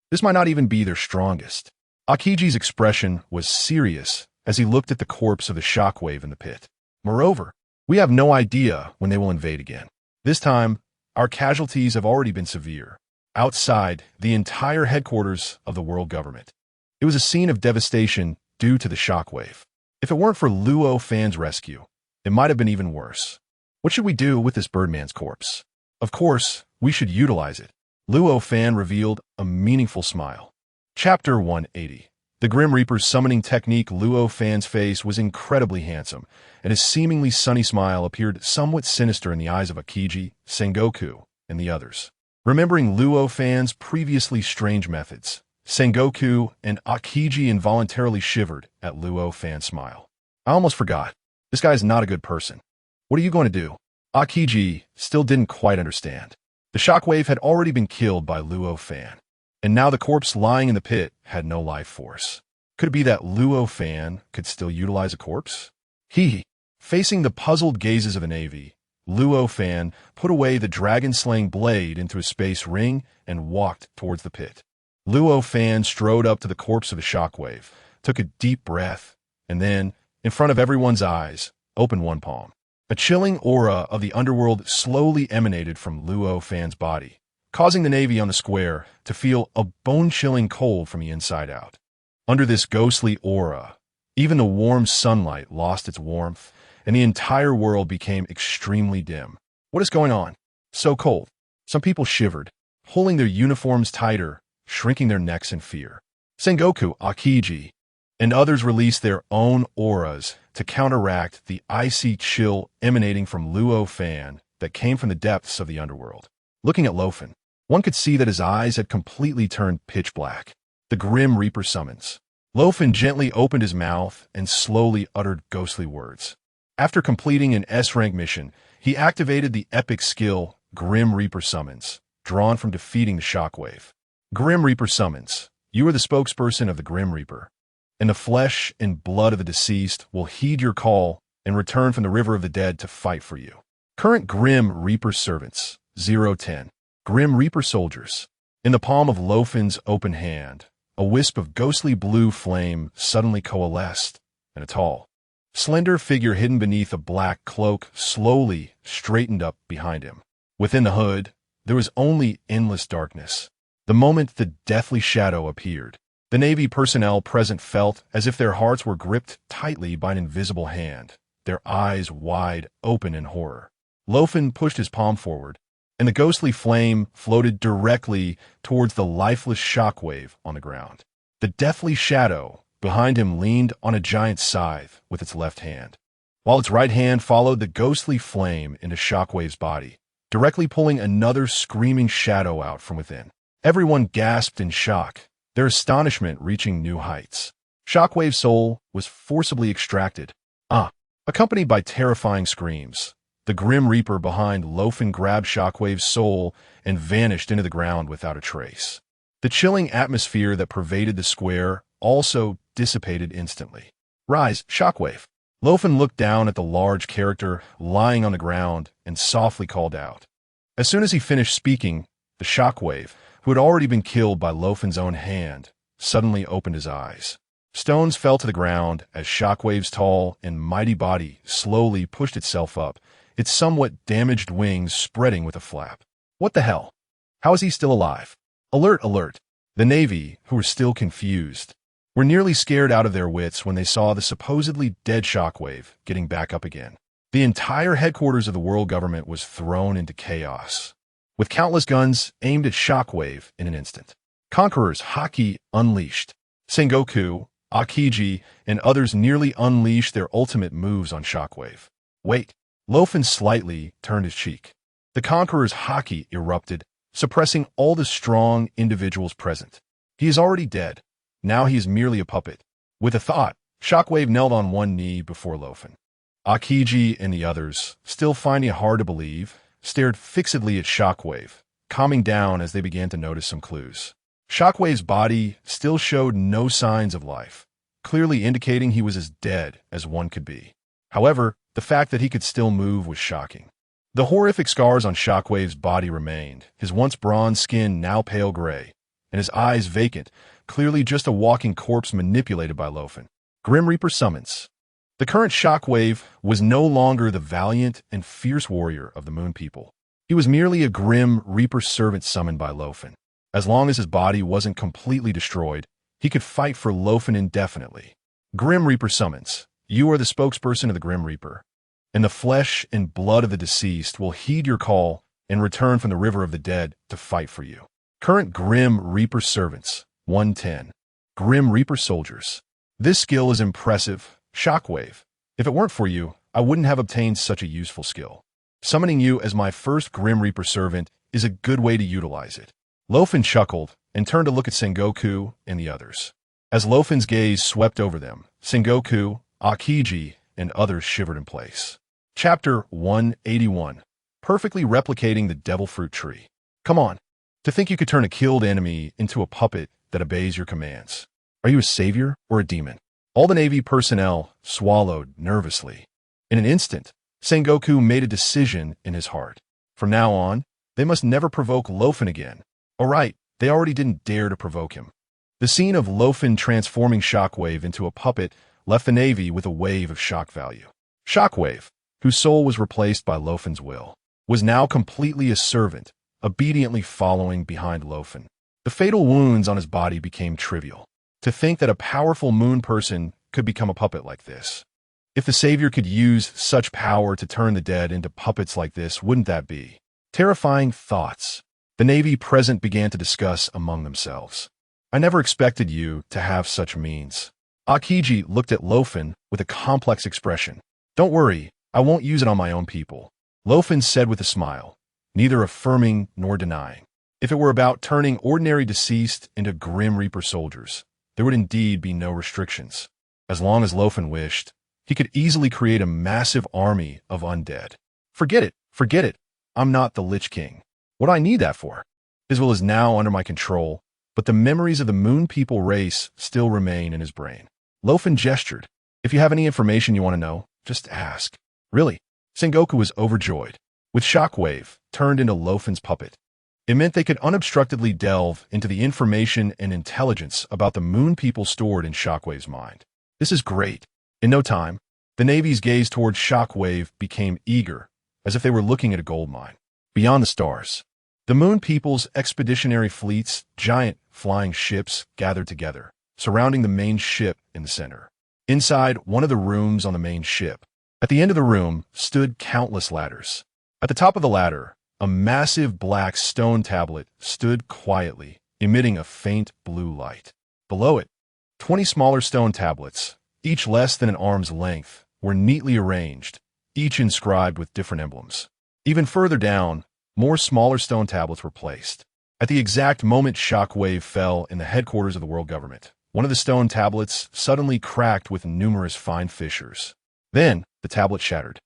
This might not even be their strongest. Akiji's expression was serious as he looked at the corpse of the shockwave in the pit. Moreover, we have no idea when they will invade again. This time, our casualties have already been severe. Outside the entire headquarters of the world government, it was a scene of devastation due to the shockwave. If it weren't for Luo Fan's rescue, it might have been even worse. What should we do with this Birdman's corpse? Of course, we should utilize it. Luo Fan revealed a meaningful smile. Chapter 180. The Grim Reaper's summoning technique. Luo Fan's face was incredibly handsome, and his seemingly sunny smile appeared somewhat sinister in the eyes of Akiji, Sengoku, and the others. Remembering Luo Fan's previously strange methods, Sengoku and Akiji involuntarily shivered at Luo Fan's smile. I almost forgot. This guy's not a good person. What are you going to do? Akiji still didn't quite understand. The shockwave had already been killed by Luo Fan, and now the corpse lying in the pit had no life force. Could it be that Luo Fan could still utilize a corpse? Facing the puzzled gazes of the Navy, Luo Fan put away the dragon-slaying blade into his space ring and walked towards the pit. Luo Fan strode up to the corpse of the shockwave, took a deep breath, and then, in front of everyone's eyes, opened one palm. A chilling aura of the underworld slowly emanated from Luo Fan's body, causing the Navy on the square to feel a bone-chilling cold from the inside out. Under this ghostly aura, even the warm sunlight lost its warmth, and the entire world became extremely dim. What is going on? So cold. Some people shivered, pulling their uniforms tighter, shrinking their necks in fear. Sengoku, Akiji, and others released their own auras to counteract the icy chill emanating from Luo Fan that came from the depths of the underworld. Looking at Luo Fan, one could see that his eyes had completely turned pitch black. The Grim Reaper summons. Luo Fan gently opened his mouth and slowly uttered ghostly words. After completing an S-rank mission, he activated the epic skill Grim Reaper Summons, drawn from defeating the shockwave. Grim Reaper Summons. You are the spokesperson of the Grim Reaper, and the flesh and blood of the deceased will heed your call and return from the river of the dead to fight for you. Current Grim Reaper Servants, 010. Grim Reaper Soldiers. In the palm of Luo Fan's open hand, a wisp of ghostly blue flame suddenly coalesced, and a tall, slender figure hidden beneath a black cloak slowly straightened up behind him. Within the hood, there was only endless darkness. The moment the deathly shadow appeared, the Navy personnel present felt as if their hearts were gripped tightly by an invisible hand, their eyes wide open in horror. Luo Fan pushed his palm forward, and the ghostly flame floated directly towards the lifeless shockwave on the ground. The deathly shadow behind him leaned on a giant scythe with its left hand, while its right hand followed the ghostly flame into Shockwave's body, directly pulling another screaming shadow out from within. Everyone gasped in shock, their astonishment reaching new heights. Shockwave's soul was forcibly extracted, accompanied by terrifying screams. The Grim Reaper behind Luo Fan grabbed Shockwave's soul and vanished into the ground without a trace. The chilling atmosphere that pervaded the square also dissipated instantly. Rise, Shockwave. Luo Fan looked down at the large character lying on the ground and softly called out. As soon as he finished speaking, the Shockwave, who had already been killed by Luo Fan's own hand, suddenly opened his eyes. Stones fell to the ground as Shockwave's tall and mighty body slowly pushed itself up, its somewhat damaged wings spreading with a flap. What the hell? How is he still alive? Alert, alert. The Navy, who were still confused, were nearly scared out of their wits when they saw the supposedly dead Shockwave getting back up again. The entire headquarters of the world government was thrown into chaos, with countless guns aimed at Shockwave in an instant. Conquerors Haki unleashed. Sengoku, Akiji, and others nearly unleashed their ultimate moves on Shockwave. Wait. Luo Fan slightly turned his cheek. The Conqueror's Haki erupted, suppressing all the strong individuals present. He is already dead. Now he is merely a puppet. With a thought, Shockwave knelt on one knee before Luo Fan. Akiji and the others, still finding it hard to believe, stared fixedly at Shockwave, calming down as they began to notice some clues. Shockwave's body still showed no signs of life, clearly indicating he was as dead as one could be. However, the fact that he could still move was shocking. The horrific scars on Shockwave's body remained, his once bronze skin now pale gray, and his eyes vacant, clearly just a walking corpse manipulated by Luo Fan. Grim Reaper summons. The current Shockwave was no longer the valiant and fierce warrior of the Moon People. He was merely a Grim Reaper servant summoned by Luo Fan. As long as his body wasn't completely destroyed, he could fight for Luo Fan indefinitely. Grim Reaper summons. You are the spokesperson of the Grim Reaper, and the flesh and blood of the deceased will heed your call and return from the river of the dead to fight for you. Current Grim Reaper servants, 110. Grim Reaper soldiers. This skill is impressive, Shockwave. If it weren't for you, I wouldn't have obtained such a useful skill. Summoning you as my first Grim Reaper servant is a good way to utilize it. Luo Fan chuckled and turned to look at Sengoku and the others. As Luo Fan's gaze swept over them, Sengoku, Akiji, and others shivered in place. Chapter 181. Perfectly replicating the devil fruit tree. Come on. To think you could turn a killed enemy into a puppet that obeys your commands. Are you a savior or a demon? All the Navy personnel swallowed nervously. In an instant, Sengoku made a decision in his heart. From now on, they must never provoke Luo Fan again. All right, they already didn't dare to provoke him. The scene of Luo Fan transforming Shockwave into a puppet left the Navy with a wave of shock value. Shockwave, whose soul was replaced by Luo Fan's will, was now completely a servant, obediently following behind Luo Fan. The fatal wounds on his body became trivial. To think that a powerful moon person could become a puppet like this. If the Savior could use such power to turn the dead into puppets like this, wouldn't that be terrifying thoughts? The Navy present began to discuss among themselves. I never expected you to have such means. Akiji looked at Luo Fan with a complex expression. Don't worry, I won't use it on my own people. Luo Fan said with a smile, neither affirming nor denying. If it were about turning ordinary deceased into Grim Reaper soldiers, there would indeed be no restrictions. As long as Luo Fan wished, he could easily create a massive army of undead. Forget it. I'm not the Lich King. What do I need that for? Israel is now under my control, but the memories of the Moon People race still remain in his brain. Luo Fan gestured. If you have any information you want to know, just ask. Really? Sengoku was overjoyed. With Shockwave turned into Luo Fan's puppet, it meant they could unobstructedly delve into the information and intelligence about the Moon People stored in Shockwave's mind. This is great. In no time, the Navy's gaze toward Shockwave became eager, as if they were looking at a gold mine. Beyond the stars, the Moon People's expeditionary fleet's giant flying ships gathered together, surrounding the main ship in the center. Inside one of the rooms on the main ship, at the end of the room stood countless ladders. At the top of the ladder, a massive black stone tablet stood quietly, emitting a faint blue light. Below it, 20 smaller stone tablets, each less than an arm's length, were neatly arranged, each inscribed with different emblems. Even further down, more smaller stone tablets were placed. At the exact moment Shockwave fell in the headquarters of the world government, one of the stone tablets suddenly cracked with numerous fine fissures. Then, the tablet shattered.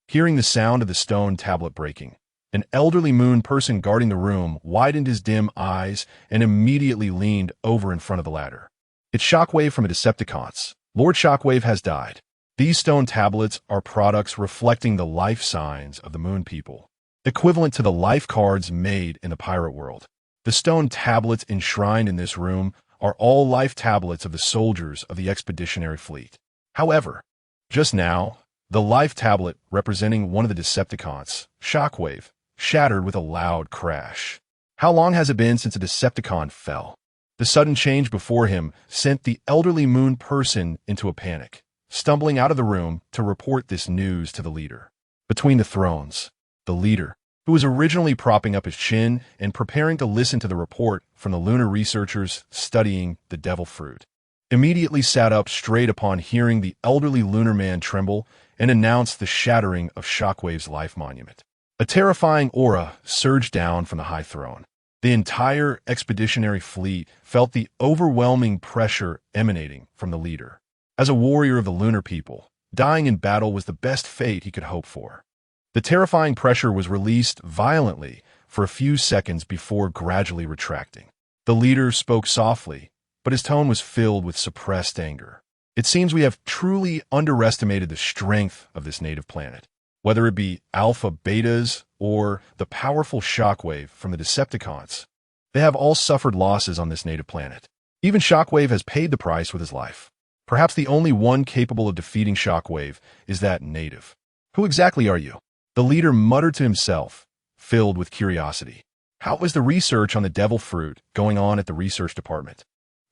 Hearing the sound of the stone tablet breaking, an elderly moon person guarding the room widened his dim eyes and immediately leaned over in front of the ladder. It's Shockwave from a Decepticons. Lord Shockwave has died. These stone tablets are products reflecting the life signs of the Moon People, equivalent to the life cards made in the pirate world. The stone tablets enshrined in this room are all life tablets of the soldiers of the expeditionary fleet. However, just now, the life tablet representing one of the Decepticons, Shockwave, shattered with a loud crash. How long has it been since a Decepticon fell? The sudden change before him sent the elderly moon person into a panic, stumbling out of the room to report this news to the leader. Between the thrones, the leader, who was originally propping up his chin and preparing to listen to the report from the lunar researchers studying the devil fruit, immediately sat up straight upon hearing the elderly lunar man tremble and announce the shattering of Shockwave's life monument. A terrifying aura surged down from the high throne. The entire expeditionary fleet felt the overwhelming pressure emanating from the leader. As a warrior of the lunar people, dying in battle was the best fate he could hope for. The terrifying pressure was released violently for a few seconds before gradually retracting. The leader spoke softly, but his tone was filled with suppressed anger. It seems we have truly underestimated the strength of this native planet. Whether it be alpha betas or the powerful Shockwave from the Decepticons, they have all suffered losses on this native planet. Even Shockwave has paid the price with his life. Perhaps the only one capable of defeating Shockwave is that native. Who exactly are you? The leader muttered to himself, filled with curiosity. How was the research on the devil fruit going on at the research department?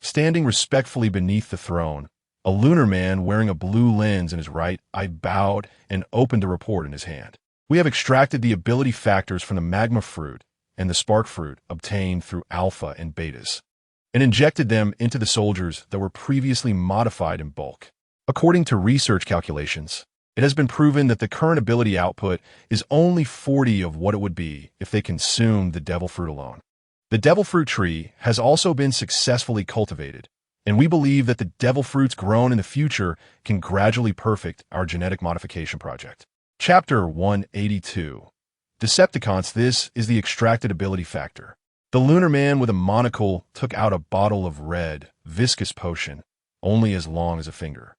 Standing respectfully beneath the throne, a lunar man wearing a blue lens in his right eye bowed and opened a report in his hand. We have extracted the ability factors from the magma fruit and the spark fruit obtained through alpha and betas, and injected them into the soldiers that were previously modified in bulk. According to research calculations, it has been proven that the current ability output is only 40 of what it would be if they consumed the devil fruit alone. The devil fruit tree has also been successfully cultivated, and we believe that the devil fruits grown in the future can gradually perfect our genetic modification project. Chapter 182. Decepticons. This is the extracted ability factor. The lunar man with a monocle took out a bottle of red, viscous potion, only as long as a finger.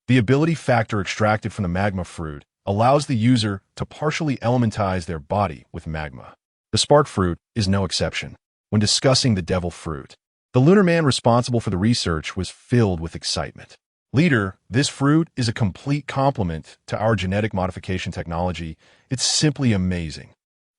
The ability factor extracted from the magma fruit allows the user to partially elementize their body with magma. The spark fruit is no exception. When discussing the devil fruit, the lunar man responsible for the research was filled with excitement. Leader, this fruit is a complete complement to our genetic modification technology. It's simply amazing.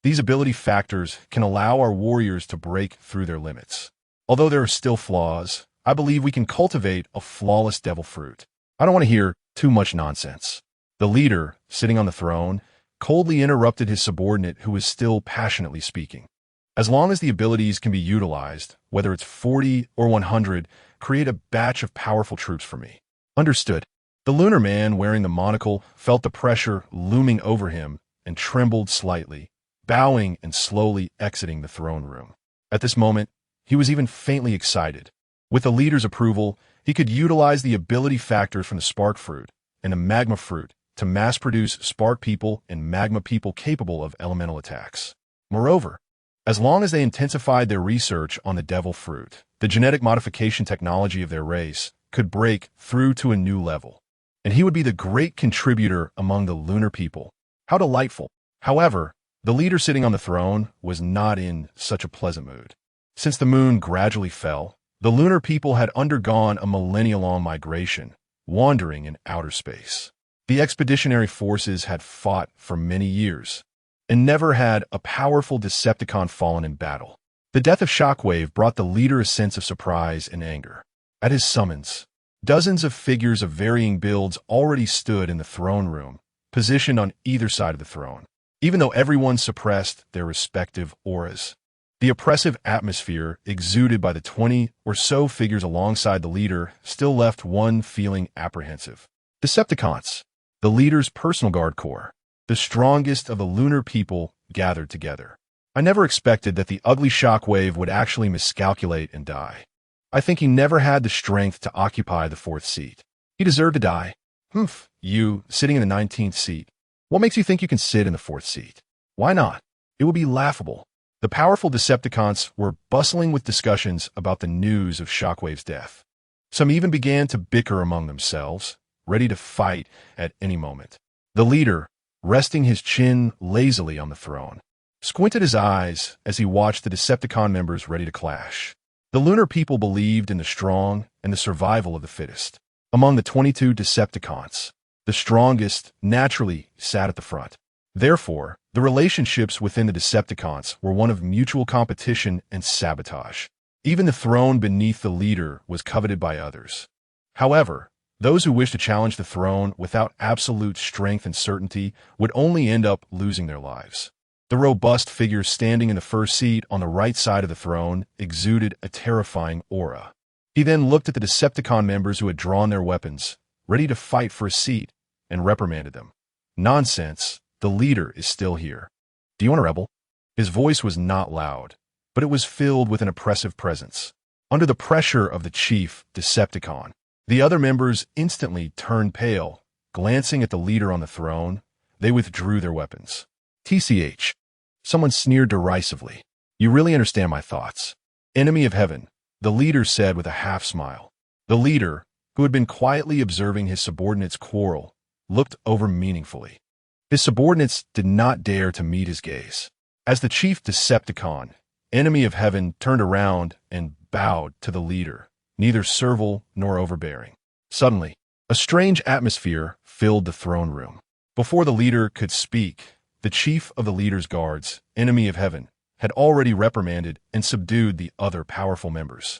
These ability factors can allow our warriors to break through their limits. Although there are still flaws, I believe we can cultivate a flawless devil fruit. I don't want to hear too much nonsense. The leader, sitting on the throne, coldly interrupted his subordinate who was still passionately speaking. As long as the abilities can be utilized, whether it's 40 or 100, create a batch of powerful troops for me. Understood. The lunar man wearing the monocle felt the pressure looming over him and trembled slightly, bowing and slowly exiting the throne room. At this moment, he was even faintly excited. With the leader's approval, he could utilize the ability factors from the spark fruit and the magma fruit to mass-produce spark people and magma people capable of elemental attacks. Moreover, as long as they intensified their research on the devil fruit, the genetic modification technology of their race could break through to a new level, and he would be the great contributor among the lunar people. How delightful! However, the leader sitting on the throne was not in such a pleasant mood. Since the moon gradually fell, the lunar people had undergone a millennia-long migration, wandering in outer space. The expeditionary forces had fought for many years, and never had a powerful Decepticon fallen in battle. The death of Shockwave brought the leader a sense of surprise and anger. At his summons, dozens of figures of varying builds already stood in the throne room, positioned on either side of the throne. Even though everyone suppressed their respective auras, the oppressive atmosphere exuded by the 20 or so figures alongside the leader still left one feeling apprehensive. Decepticons, the leader's personal guard corps, the strongest of the lunar people gathered together. I never expected that the ugly Shockwave would actually miscalculate and die. I think he never had the strength to occupy the 4th seat. He deserved to die. Humph, you, sitting in the 19th seat. What makes you think you can sit in the 4th seat? Why not? It would be laughable. The powerful Decepticons were bustling with discussions about the news of Shockwave's death. Some even began to bicker among themselves, ready to fight at any moment. The leader, resting his chin lazily on the throne, squinted his eyes as he watched the Decepticon members ready to clash. The lunar people believed in the strong and the survival of the fittest. Among the 22 Decepticons, the strongest naturally sat at the front. Therefore, the relationships within the Decepticons were one of mutual competition and sabotage. Even the throne beneath the leader was coveted by others. However, those who wished to challenge the throne without absolute strength and certainty would only end up losing their lives. The robust figure standing in the first seat on the right side of the throne exuded a terrifying aura. He then looked at the Decepticon members who had drawn their weapons, ready to fight for a seat, and reprimanded them. "Nonsense. The leader is still here. Do you want to rebel?" His voice was not loud, but it was filled with an oppressive presence. Under the pressure of the chief Decepticon, the other members instantly turned pale. Glancing at the leader on the throne, they withdrew their weapons. "TCH. Someone sneered derisively. "You really understand my thoughts. Enemy of heaven," the leader said with a half-smile. The leader, who had been quietly observing his subordinates quarrel, looked over meaningfully. His subordinates did not dare to meet his gaze. As the chief Decepticon, enemy of heaven, turned around and bowed to the leader, neither servile nor overbearing. Suddenly, a strange atmosphere filled the throne room. Before the leader could speak, the chief of the leader's guards, enemy of heaven, had already reprimanded and subdued the other powerful members.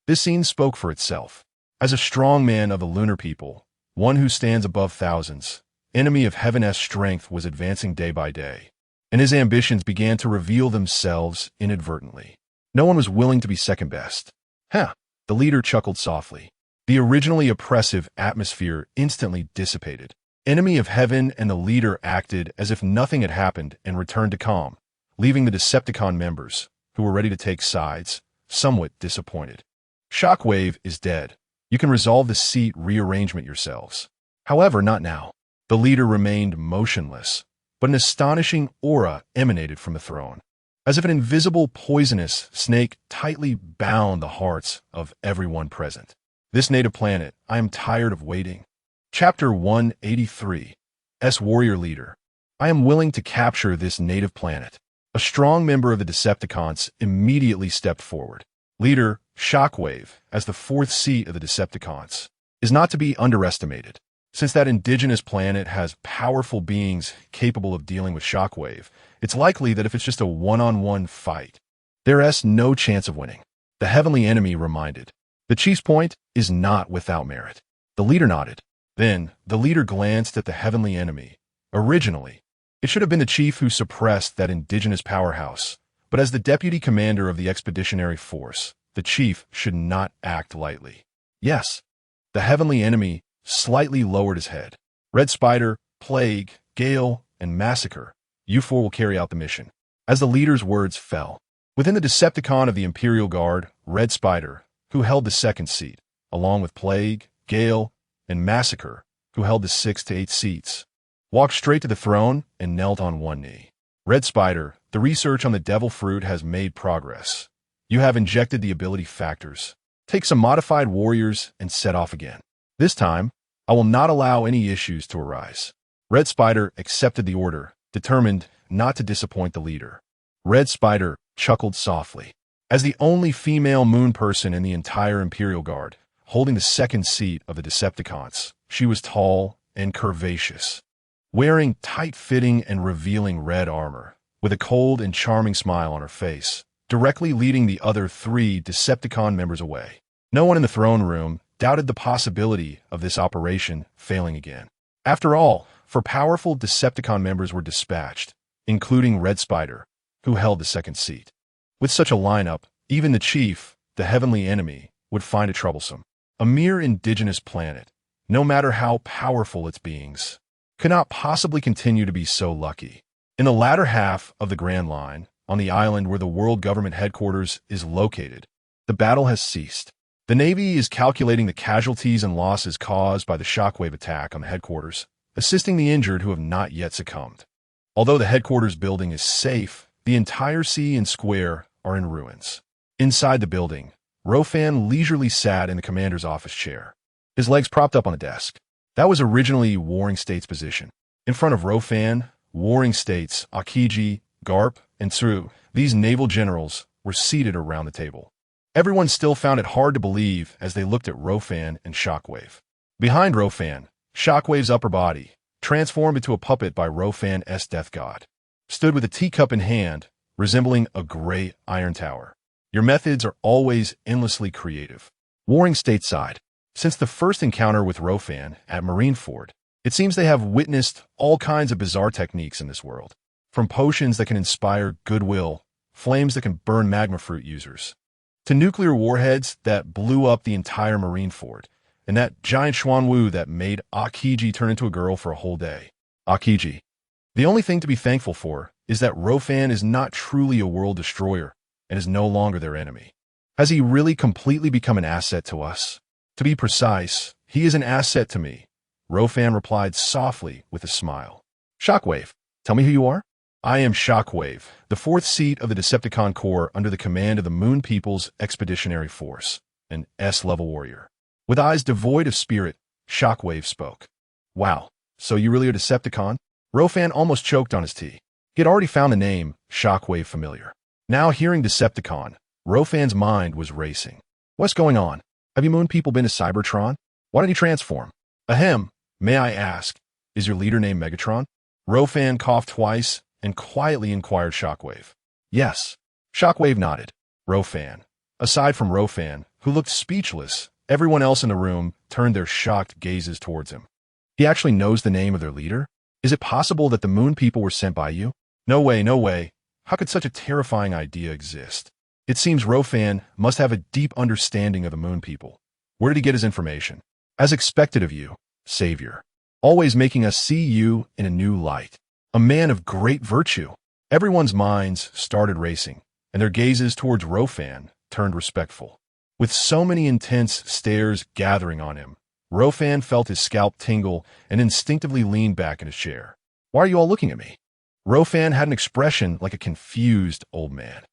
This scene spoke for itself. As a strong man of the lunar people, one who stands above thousands, enemy of heaven's strength was advancing day by day, and his ambitions began to reveal themselves inadvertently. No one was willing to be second best. "Huh," the leader chuckled softly. The originally oppressive atmosphere instantly dissipated. Enemy of heaven and the leader acted as if nothing had happened and returned to calm, leaving the Decepticon members, who were ready to take sides, somewhat disappointed. "Shockwave is dead. You can resolve the seat rearrangement yourselves. However, not now." The leader remained motionless, but an astonishing aura emanated from the throne. As if an invisible poisonous snake tightly bound the hearts of everyone present. "This native planet, I am tired of waiting." Chapter 183. Warrior Leader. I am willing to capture this native planet. A strong member of the Decepticons immediately stepped forward. Leader, Shockwave, as the fourth seat of the Decepticons, is not to be underestimated. Since that indigenous planet has powerful beings capable of dealing with Shockwave, it's likely that if it's just a one-on-one fight, there's no chance of winning. The heavenly enemy reminded. The chief's point is not without merit. The leader nodded. Then, the leader glanced at the heavenly enemy. Originally, it should have been the chief who suppressed that indigenous powerhouse, but as the deputy commander of the expeditionary force, the chief should not act lightly. Yes, the heavenly enemy slightly lowered his head. "Red Spider, Plague, Gale, and Massacre, you four will carry out the mission." As the leader's words fell, within the Decepticon of the Imperial Guard, Red Spider, who held the second seat, along with Plague, Gale, and Massacre, who held the 6 to 8 seats, walked straight to the throne and knelt on one knee. "Red Spider, the research on the devil fruit has made progress. You have injected the ability factors. Take some modified warriors and set off again. This time, I will not allow any issues to arise." Red Spider accepted the order, determined not to disappoint the leader. Red Spider chuckled softly. As the only female moon person in the entire Imperial Guard, holding the second seat of the Decepticons, she was tall and curvaceous, wearing tight-fitting and revealing red armor, with a cold and charming smile on her face, directly leading the other 3 Decepticon members away. No one in the throne room doubted the possibility of this operation failing again. After all, 4 powerful Decepticon members were dispatched, including Red Spider, who held the second seat. With such a lineup, even the chief, the heavenly enemy, would find it troublesome. A mere indigenous planet, no matter how powerful its beings, could not possibly continue to be so lucky. In the latter half of the Grand Line, on the island where the World Government Headquarters is located, the battle has ceased. The Navy is calculating the casualties and losses caused by the shockwave attack on the headquarters, assisting the injured who have not yet succumbed. Although the headquarters building is safe, the entire sea and square are in ruins. Inside the building, Luo Fan leisurely sat in the commander's office chair, his legs propped up on a desk. That was originally Warring States' position. In front of Luo Fan, Warring States, Akiji, Garp, and Tsu, these naval generals, were seated around the table. Everyone still found it hard to believe as they looked at Luo Fan and Shockwave. Behind Luo Fan, Shockwave's upper body, transformed into a puppet by Luo Fan's death god, stood with a teacup in hand, resembling a gray iron tower. Your methods are always endlessly creative. Warring stateside. Since the first encounter with Luo Fan at Marineford, it seems they have witnessed all kinds of bizarre techniques in this world. From potions that can inspire goodwill, flames that can burn magma fruit users, to nuclear warheads that blew up the entire Marineford, and that giant Xuanwu that made Akiji turn into a girl for a whole day. Akiji. The only thing to be thankful for is that Luo Fan is not truly a world destroyer and is no longer their enemy. Has he really completely become an asset to us? To be precise, he is an asset to me, Luo Fan replied softly with a smile. Shockwave, tell me who you are? I am Shockwave, the fourth seat of the Decepticon Corps under the command of the Moon People's Expeditionary Force, an S-level warrior. With eyes devoid of spirit, Shockwave spoke. Wow, so you really are Decepticon? Luo Fan almost choked on his tea. He had already found the name Shockwave familiar. Now hearing Decepticon, Luo Fan's mind was racing. What's going on? Have you Moon People been to Cybertron? Why did he transform? Ahem, may I ask, is your leader named Megatron? Luo Fan coughed twice and quietly inquired Shockwave. Yes. Shockwave nodded. Luo Fan. Aside from Luo Fan, who looked speechless, everyone else in the room turned their shocked gazes towards him. He actually knows the name of their leader? Is it possible that the Moon People were sent by you? No way, no way. How could such a terrifying idea exist? It seems Luo Fan must have a deep understanding of the Moon People. Where did he get his information? As expected of you, Savior. Always making us see you in a new light. A man of great virtue. Everyone's minds started racing, and their gazes towards Luo Fan turned respectful. With so many intense stares gathering on him, Luo Fan felt his scalp tingle and instinctively leaned back in his chair. Why are you all looking at me? Luo Fan had an expression like a confused old man.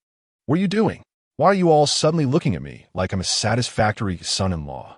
What are you doing? Why are you all suddenly looking at me like I'm a satisfactory son-in-law?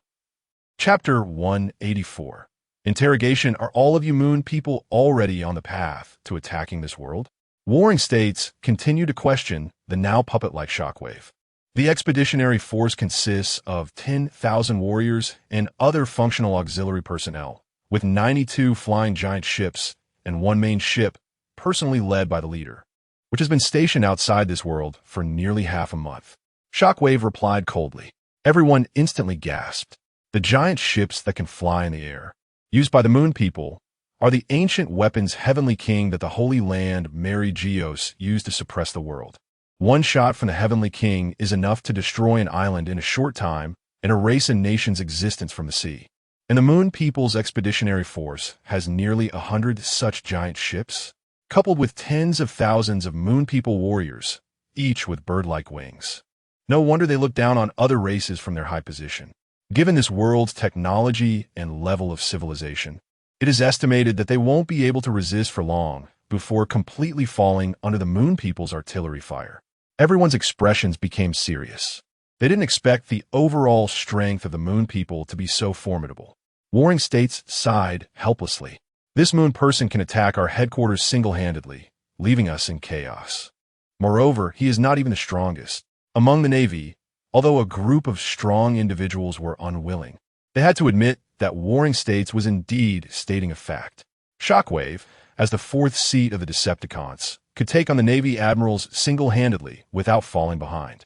Chapter 184. Interrogation. Are all of you Moon People already on the path to attacking this world? Warring states continue to question the now puppet-like Shockwave. The Expeditionary Force consists of 10,000 warriors and other functional auxiliary personnel, with 92 flying giant ships and one main ship personally led by the leader, which has been stationed outside this world for nearly half a month. Shockwave replied coldly. Everyone instantly gasped. The giant ships that can fly in the air, used by the Moon People, are the ancient weapons Heavenly King that the Holy Land Mary Geos used to suppress the world. One shot from the Heavenly King is enough to destroy an island in a short time and erase a nation's existence from the sea. And the Moon People's Expeditionary Force has nearly 100 such giant ships, coupled with tens of thousands of Moon People warriors, each with bird-like wings. No wonder they look down on other races from their high position. Given this world's technology and level of civilization, it is estimated that they won't be able to resist for long before completely falling under the Moon People's artillery fire. Everyone's expressions became serious. They didn't expect the overall strength of the Moon People to be so formidable. Warring states sighed helplessly. This Moon person can attack our headquarters single-handedly, leaving us in chaos. Moreover, he is not even the strongest. Among the Navy, although a group of strong individuals were unwilling, they had to admit that Warring States was indeed stating a fact. Shockwave, as the fourth seat of the Decepticons, could take on the Navy admirals single-handedly without falling behind.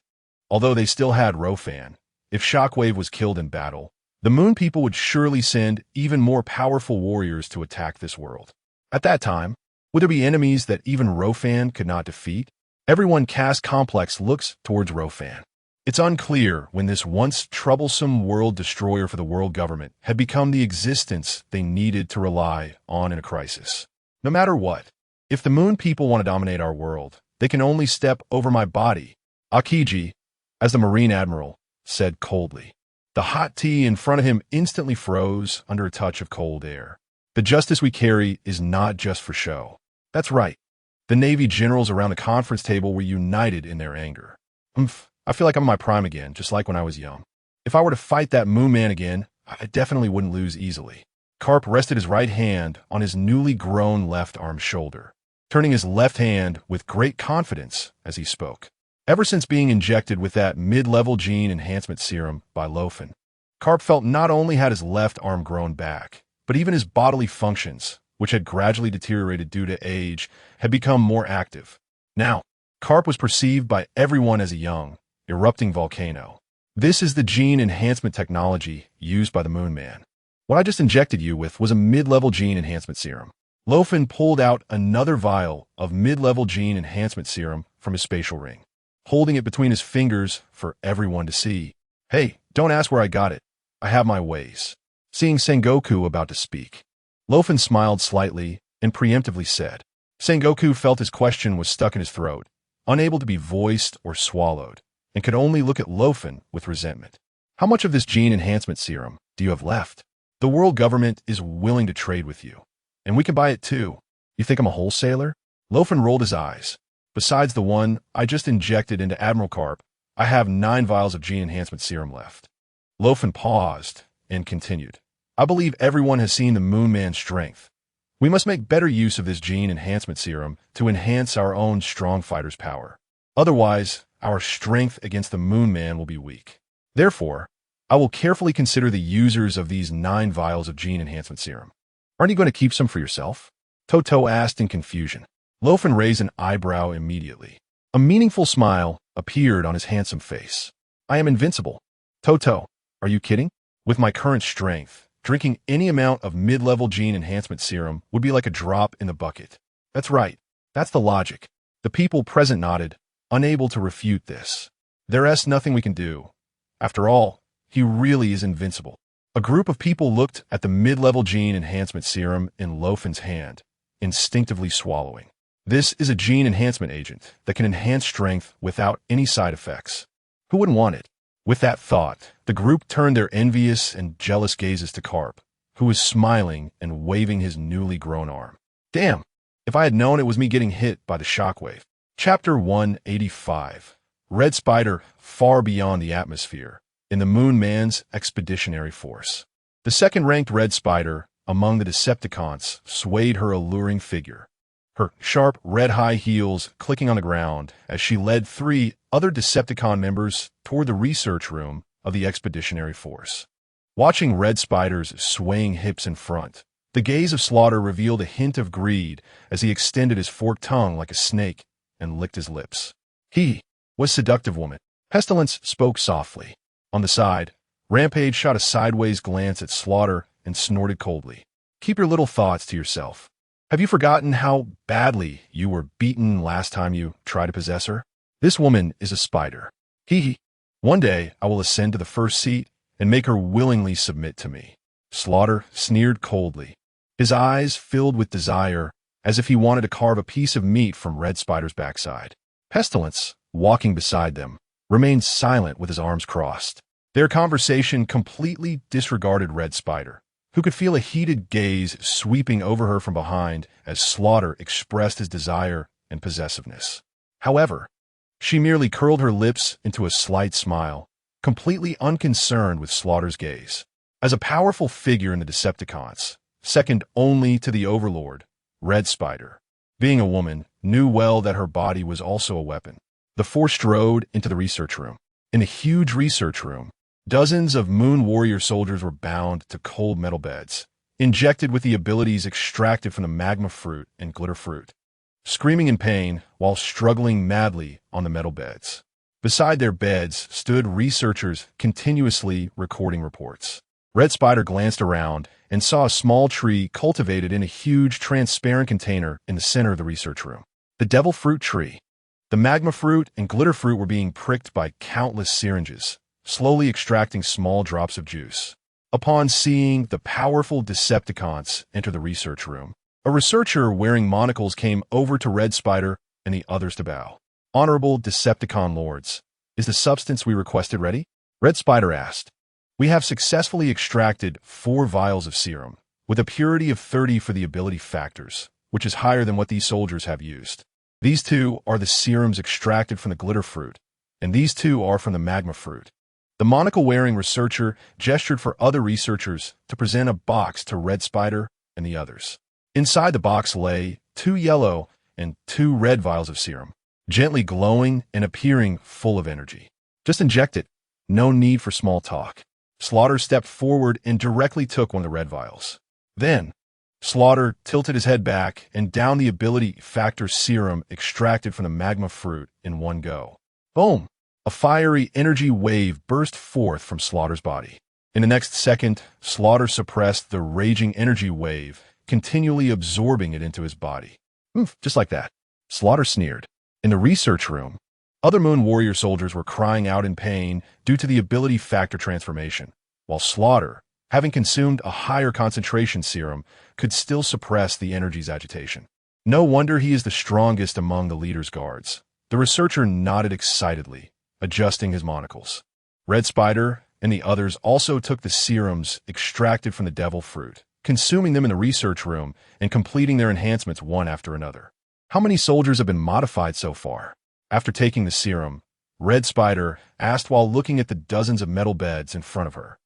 Although they still had Luo Fan, if Shockwave was killed in battle, the Moon People would surely send even more powerful warriors to attack this world. At that time, would there be enemies that even Luo Fan could not defeat? Everyone cast complex looks towards Luo Fan. It's unclear when this once troublesome world destroyer for the world government had become the existence they needed to rely on in a crisis. No matter what, if the Moon People want to dominate our world, they can only step over my body. Akiji, as the Marine Admiral, said coldly. The hot tea in front of him instantly froze under a touch of cold air. The justice we carry is not just for show. That's right. The Navy generals around the conference table were united in their anger. I feel like I'm in my prime again, just like when I was young. If I were to fight that Moon Man again, I definitely wouldn't lose easily. Karp rested his right hand on his newly grown left arm shoulder, turning his left hand with great confidence as he spoke. Ever since being injected with that mid-level gene enhancement serum by Luo Fan, Karp felt not only had his left arm grown back, but even his bodily functions, which had gradually deteriorated due to age, had become more active. Now, Karp was perceived by everyone as a young, erupting volcano. This is the gene enhancement technology used by the Moon Man. What I just injected you with was a mid-level gene enhancement serum. Luo Fan pulled out another vial of mid-level gene enhancement serum from his spatial ring, holding it between his fingers for everyone to see. Hey, don't ask where I got it. I have my ways. Seeing Sengoku about to speak, Luo Fan smiled slightly and preemptively said. Sengoku felt his question was stuck in his throat, unable to be voiced or swallowed, and could only look at Luo Fan with resentment. How much of this gene enhancement serum do you have left? The world government is willing to trade with you, and we can buy it too. You think I'm a wholesaler? Luo Fan rolled his eyes. Besides the one I just injected into Admiral Karp, I have 9 vials of gene enhancement serum left. Luo Fan paused and continued. I believe everyone has seen the Moon Man's strength. We must make better use of this gene enhancement serum to enhance our own strong fighter's power. Otherwise, our strength against the Moon Man will be weak. Therefore, I will carefully consider the users of these 9 vials of gene enhancement serum. Aren't you going to keep some for yourself? Toto asked in confusion. Luo Fan raised an eyebrow immediately. A meaningful smile appeared on his handsome face. I am invincible. Toto, are you kidding? With my current strength, drinking any amount of mid-level gene enhancement serum would be like a drop in the bucket. That's right. That's the logic. The people present nodded, unable to refute this. There's nothing we can do. After all, he really is invincible. A group of people looked at the mid-level gene enhancement serum in Luo Fan's hand, instinctively swallowing. This is a gene enhancement agent that can enhance strength without any side effects. Who wouldn't want it? With that thought, the group turned their envious and jealous gazes to Karp, who was smiling and waving his newly grown arm. Damn, if I had known it was me getting hit by the shockwave. Chapter 185. Red Spider Far Beyond the Atmosphere in the Moon Man's Expeditionary Force. The second-ranked Red Spider among the Decepticons swayed her alluring figure, her sharp red high heels clicking on the ground as she led 3 other Decepticon members toward the research room of the Expeditionary Force. Watching Red Spider's swaying hips in front, the gaze of Slaughter revealed a hint of greed as he extended his forked tongue like a snake and licked his lips. He was seductive woman. Pestilence spoke softly. On the side, Rampage shot a sideways glance at Slaughter and snorted coldly. Keep your little thoughts to yourself. Have you forgotten how badly you were beaten last time you tried to possess her? This woman is a spider. One day I will ascend to the first seat and make her willingly submit to me. Slaughter sneered coldly. His eyes filled with desire, as if he wanted to carve a piece of meat from Red Spider's backside. Pestilence, walking beside them, remained silent with his arms crossed. Their conversation completely disregarded Red Spider, who could feel a heated gaze sweeping over her from behind as Slaughter expressed his desire and possessiveness. However, she merely curled her lips into a slight smile, completely unconcerned with Slaughter's gaze. As a powerful figure in the Decepticons, second only to the Overlord, Red Spider, being a woman, knew well that her body was also a weapon. The 4 strode into the research room. In the huge research room, dozens of Moon Warrior soldiers were bound to cold metal beds, injected with the abilities extracted from the magma fruit and glitter fruit, screaming in pain while struggling madly on the metal beds. Beside their beds stood researchers continuously recording reports. Red Spider glanced around and saw a small tree cultivated in a huge transparent container in the center of the research room. The devil fruit tree. The magma fruit and glitter fruit were being pricked by countless syringes, slowly extracting small drops of juice. Upon seeing the powerful Decepticons enter the research room, a researcher wearing monocles came over to Red Spider and the others to bow. Honorable Decepticon Lords, is the substance we requested ready? Red Spider asked. We have successfully extracted 4 vials of serum, with a purity of 30 for the ability factors, which is higher than what these soldiers have used. These 2 are the serums extracted from the glitter fruit, and these 2 are from the magma fruit. The monocle-wearing researcher gestured for other researchers to present a box to Red Spider and the others. Inside the box lay 2 yellow and 2 red vials of serum. gently glowing and appearing full of energy. Just inject it. No need for small talk. Slaughter stepped forward and directly took one of the red vials. Then, Slaughter tilted his head back and downed the ability factor serum extracted from the magma fruit in one go. Boom! A fiery energy wave burst forth from Slaughter's body. In the next second, Slaughter suppressed the raging energy wave, continually absorbing it into his body. Just like that. Slaughter sneered. In the research room, other Moon Warrior soldiers were crying out in pain due to the ability factor transformation, while Slaughter, having consumed a higher concentration serum, could still suppress the energy's agitation. No wonder he is the strongest among the leader's guards. The researcher nodded excitedly, adjusting his monocles. Red Spider and the others also took the serums extracted from the devil fruit, consuming them in the research room and completing their enhancements one after another. How many soldiers have been modified so far? After taking the serum, Red Spider asked while looking at the dozens of metal beds in front of her.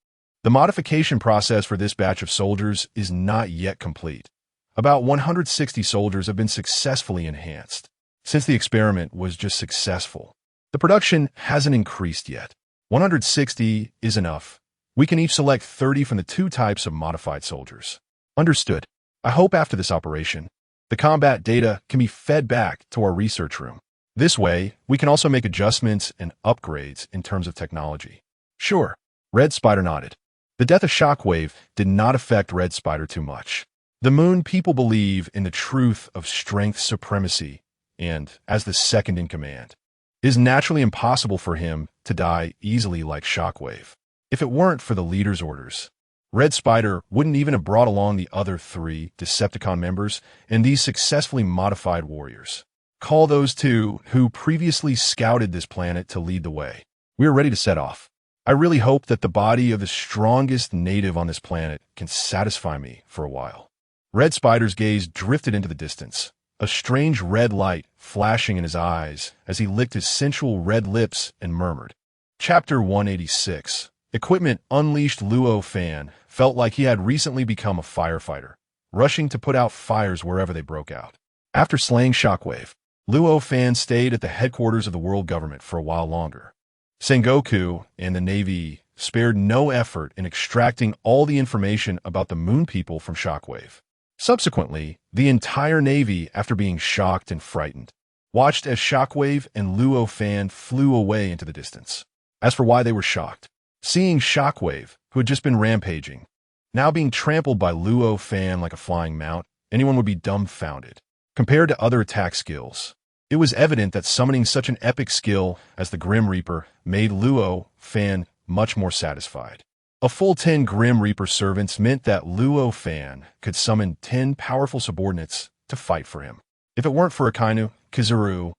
The modification process for this batch of soldiers is not yet complete. About 160 soldiers have been successfully enhanced. Since the experiment was just successful, the production hasn't increased yet. 160 is enough. We can each select 30 from the two types of modified soldiers. Understood. I hope after this operation, the combat data can be fed back to our research room. This way, we can also make adjustments and upgrades in terms of technology. Sure. Red Spider nodded. The death of Shockwave did not affect Red Spider too much. The Moon people believe in the truth of strength supremacy, and, as the second in command, it is naturally impossible for him to die easily like Shockwave. If it weren't for the leader's orders, Red Spider wouldn't even have brought along the other 3 Decepticon members and these successfully modified warriors. Call those 2 who previously scouted this planet to lead the way. We are ready to set off. I really hope that the body of the strongest native on this planet can satisfy me for a while. Red Spider's gaze drifted into the distance, a strange red light flashing in his eyes as he licked his sensual red lips and murmured. Chapter 186. Equipment unleashed. Luo Fan felt like he had recently become a firefighter, rushing to put out fires wherever they broke out. After slaying Shockwave, Luo Fan stayed at the headquarters of the world government for a while longer. Sengoku and the Navy spared no effort in extracting all the information about the Moon people from Shockwave. Subsequently, the entire Navy, after being shocked and frightened, watched as Shockwave and Luo Fan flew away into the distance. As for why they were shocked, seeing Shockwave, who had just been rampaging, now being trampled by Luo Fan like a flying mount, anyone would be dumbfounded. Compared to other attack skills, it was evident that summoning such an epic skill as the Grim Reaper made Luo Fan much more satisfied. A full 10 Grim Reaper servants meant that Luo Fan could summon 10 powerful subordinates to fight for him. If it weren't for Akainu, Kizaru,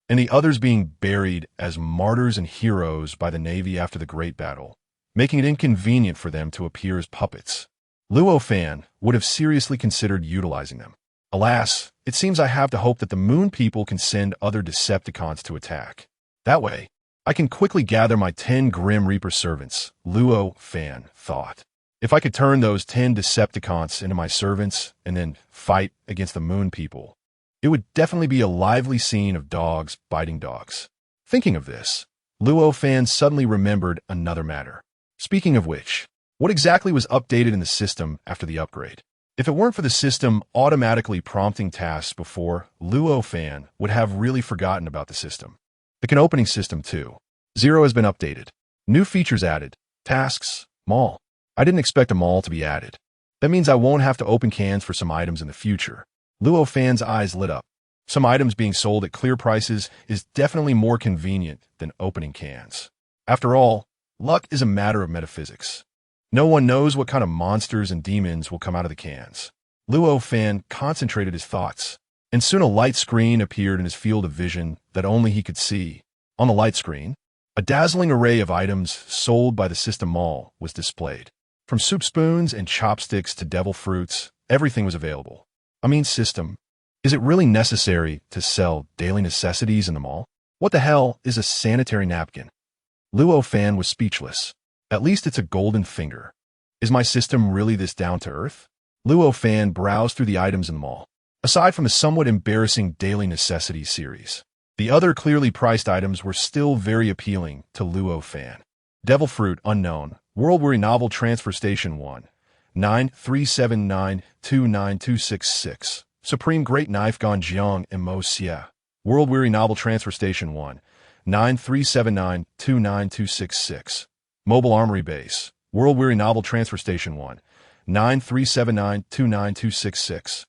and the others being buried as martyrs and heroes by the Navy after the Great Battle, making it inconvenient for them to appear as puppets, Luo Fan would have seriously considered utilizing them. Alas, it seems I have to hope that the Moon people can send other Decepticons to attack. That way, I can quickly gather my 10 Grim Reaper servants, Luo Fan thought. If I could turn those 10 Decepticons into my servants and then fight against the Moon people, it would definitely be a lively scene of dogs biting dogs. Thinking of this, Luo Fan suddenly remembered another matter. Speaking of which, what exactly was updated in the system after the upgrade? If it weren't for the system automatically prompting tasks before, Luo Fan would have really forgotten about the system. The can opening system too. 0 has been updated. New features added. Tasks, mall. I didn't expect a mall to be added. That means I won't have to open cans for some items in the future. Luo Fan's eyes lit up. Some items being sold at clear prices is definitely more convenient than opening cans. After all, luck is a matter of metaphysics. No one knows what kind of monsters and demons will come out of the cans. Luo Fan concentrated his thoughts, and soon a light screen appeared in his field of vision that only he could see. On the light screen, a dazzling array of items sold by the system mall was displayed. From soup spoons and chopsticks to devil fruits, everything was available. I mean, system, is it really necessary to sell daily necessities in the mall? What the hell is a sanitary napkin? Luo Fan was speechless. At least it's a golden finger. Is my system really this down to earth? Luo Fan browsed through the items in the mall. Aside from the somewhat embarrassing daily necessities series, The other clearly priced items were still very appealing to Luo Fan. Devil Fruit Unknown, World Weary Novel Transfer Station 1, 937929266. Supreme Great Knife Ganjiang and Mo Xia. World Weary Novel Transfer Station 1, 937929266. Mobile Armory Base. World Weary Novel Transfer Station 1, 937929266.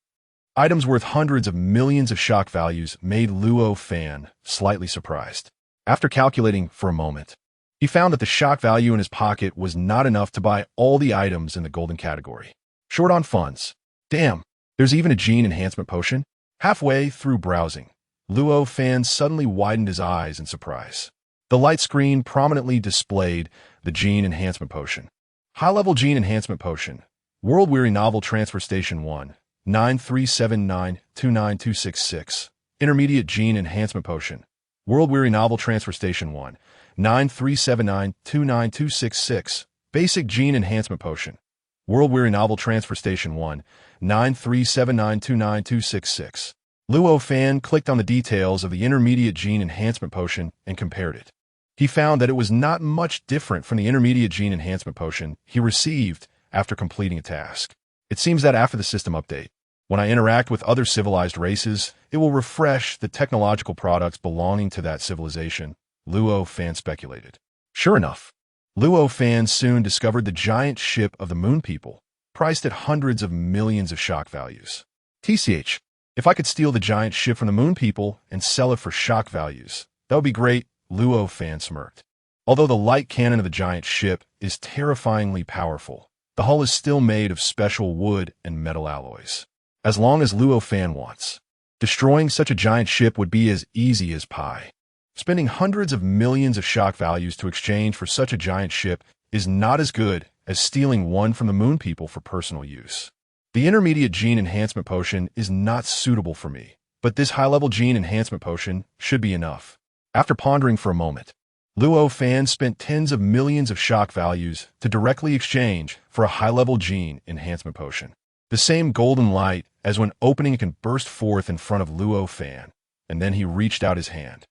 Items worth hundreds of millions of shock values made Luo Fan slightly surprised. After calculating for a moment, he found that the shock value in his pocket was not enough to buy all the items in the golden category. Short on funds. Damn, there's even a gene enhancement potion? Halfway through browsing, Luo Fan suddenly widened his eyes in surprise. The light screen prominently displayed the gene enhancement potion. High-level gene enhancement potion. World Weary Novel Transfer Station 1, 937929266. Intermediate gene enhancement potion. World Weary Novel Transfer Station 1, 937929266. Basic gene enhancement potion. World Weary Novel Transfer Station 1, 937929266. Luo Fan clicked on the details of the intermediate gene enhancement potion and compared it. He found that it was not much different from the intermediate gene enhancement potion he received after completing a task. It seems that after the system update, when I interact with other civilized races, it will refresh the technological products belonging to that civilization, Luo Fan speculated. Sure enough, Luo Fan soon discovered the giant ship of the Moon People, priced at hundreds of millions of shock values. TCH, if I could steal the giant ship from the Moon People and sell it for shock values, that would be great, Luo Fan smirked. Although the light cannon of the giant ship is terrifyingly powerful, the hull is still made of special wood and metal alloys. As long as Luo Fan wants, destroying such a giant ship would be as easy as pie. Spending hundreds of millions of shock values to exchange for such a giant ship is not as good as stealing one from the Moon People for personal use. The intermediate gene enhancement potion is not suitable for me, but this high-level gene enhancement potion should be enough. After pondering for a moment, Luo Fan spent tens of millions of shock values to directly exchange for a high-level gene enhancement potion. The same golden light as when opening it can burst forth in front of Luo Fan, and then he reached out his hand.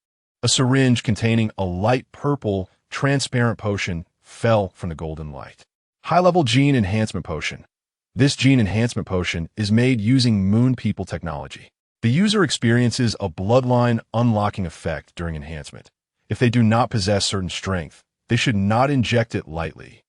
A syringe containing a light purple, transparent potion fell from the golden light. High-level gene enhancement potion. This gene enhancement potion is made using Moon People technology. The user experiences a bloodline unlocking effect during enhancement. If they do not possess certain strength, they should not inject it lightly.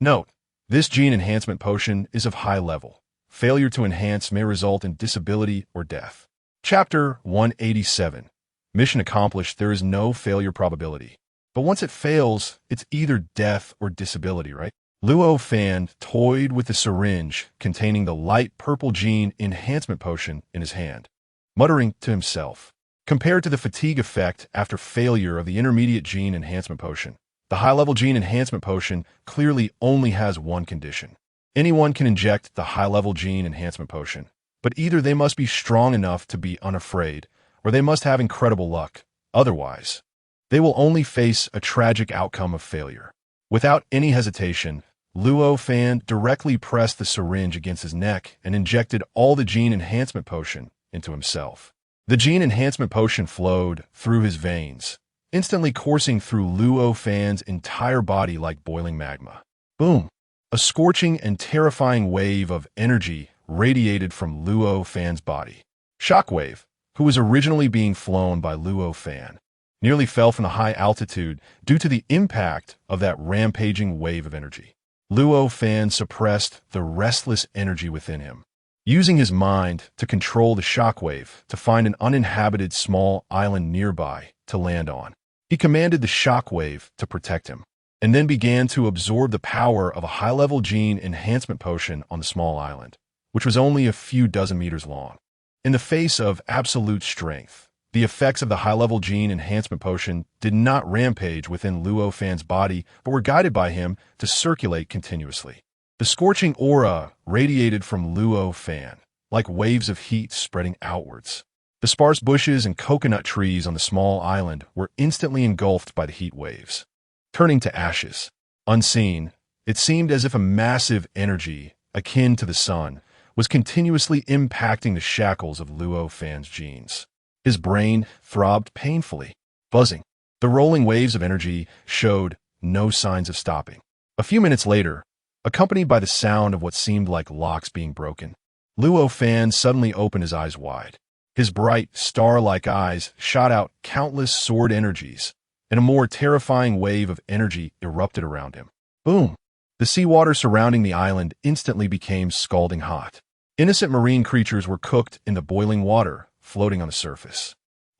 Note, this gene enhancement potion is of high level. Failure to enhance may result in disability or death. Chapter 187. Mission accomplished. There is no failure probability. But once it fails, it's either death or disability, right? Luo Fan toyed with the syringe containing the light purple gene enhancement potion in his hand, muttering to himself. Compared to the fatigue effect after failure of the intermediate gene enhancement potion, the high-level gene enhancement potion clearly only has one condition. Anyone can inject the high-level gene enhancement potion, but either they must be strong enough to be unafraid, or they must have incredible luck. Otherwise, they will only face a tragic outcome of failure. Without any hesitation, Luo Fan directly pressed the syringe against his neck and injected all the gene enhancement potion into himself. The gene enhancement potion flowed through his veins, instantly coursing through Luo Fan's entire body like boiling magma. Boom! A scorching and terrifying wave of energy radiated from Luo Fan's body. Shockwave, who was originally being flown by Luo Fan, nearly fell from the high altitude due to the impact of that rampaging wave of energy. Luo Fan suppressed the restless energy within him, using his mind to control the shockwave to find an uninhabited small island nearby to land on. He commanded the shockwave to protect him, and then began to absorb the power of a high-level gene enhancement potion on the small island, which was only a few dozen meters long. In the face of absolute strength, the effects of the high-level gene enhancement potion did not rampage within Luo Fan's body, but were guided by him to circulate continuously. The scorching aura radiated from Luo Fan, like waves of heat spreading outwards. The sparse bushes and coconut trees on the small island were instantly engulfed by the heat waves, turning to ashes. Unseen, it seemed as if a massive energy, akin to the sun, was continuously impacting the shackles of Luo Fan's genes. His brain throbbed painfully, buzzing. The rolling waves of energy showed no signs of stopping. A few minutes later, accompanied by the sound of what seemed like locks being broken, Luo Fan suddenly opened his eyes wide. His bright, star-like eyes shot out countless sword energies, and a more terrifying wave of energy erupted around him. Boom! The seawater surrounding the island instantly became scalding hot. Innocent marine creatures were cooked in the boiling water, floating on the surface.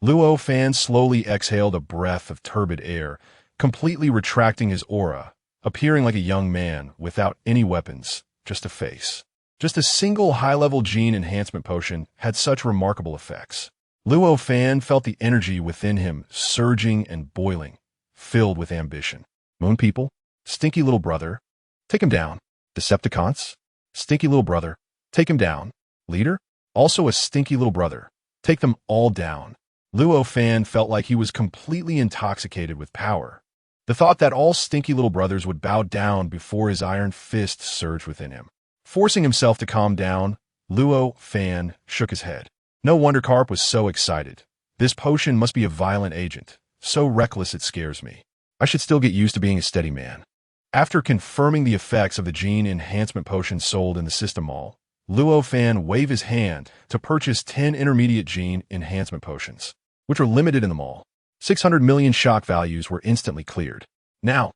Luo Fan slowly exhaled a breath of turbid air, completely retracting his aura, appearing like a young man without any weapons, just a face. Just a single high-level gene enhancement potion had such remarkable effects. Luo Fan felt the energy within him surging and boiling, filled with ambition. Moon people? Stinky little brother? Take him down. Decepticons? Stinky little brother? Take him down. Leader? Also a stinky little brother. Take them all down. Luo Fan felt like he was completely intoxicated with power. The thought that all stinky little brothers would bow down before his iron fist surged within him. Forcing himself to calm down, Luo Fan shook his head. No wonder Carp was so excited. This potion must be a violent agent, so reckless it scares me. I should still get used to being a steady man. After confirming the effects of the gene enhancement potion sold in the system mall, Luo Fan waved his hand to purchase 10 intermediate gene enhancement potions, which were limited in the mall. 600 million shock values were instantly cleared. Now,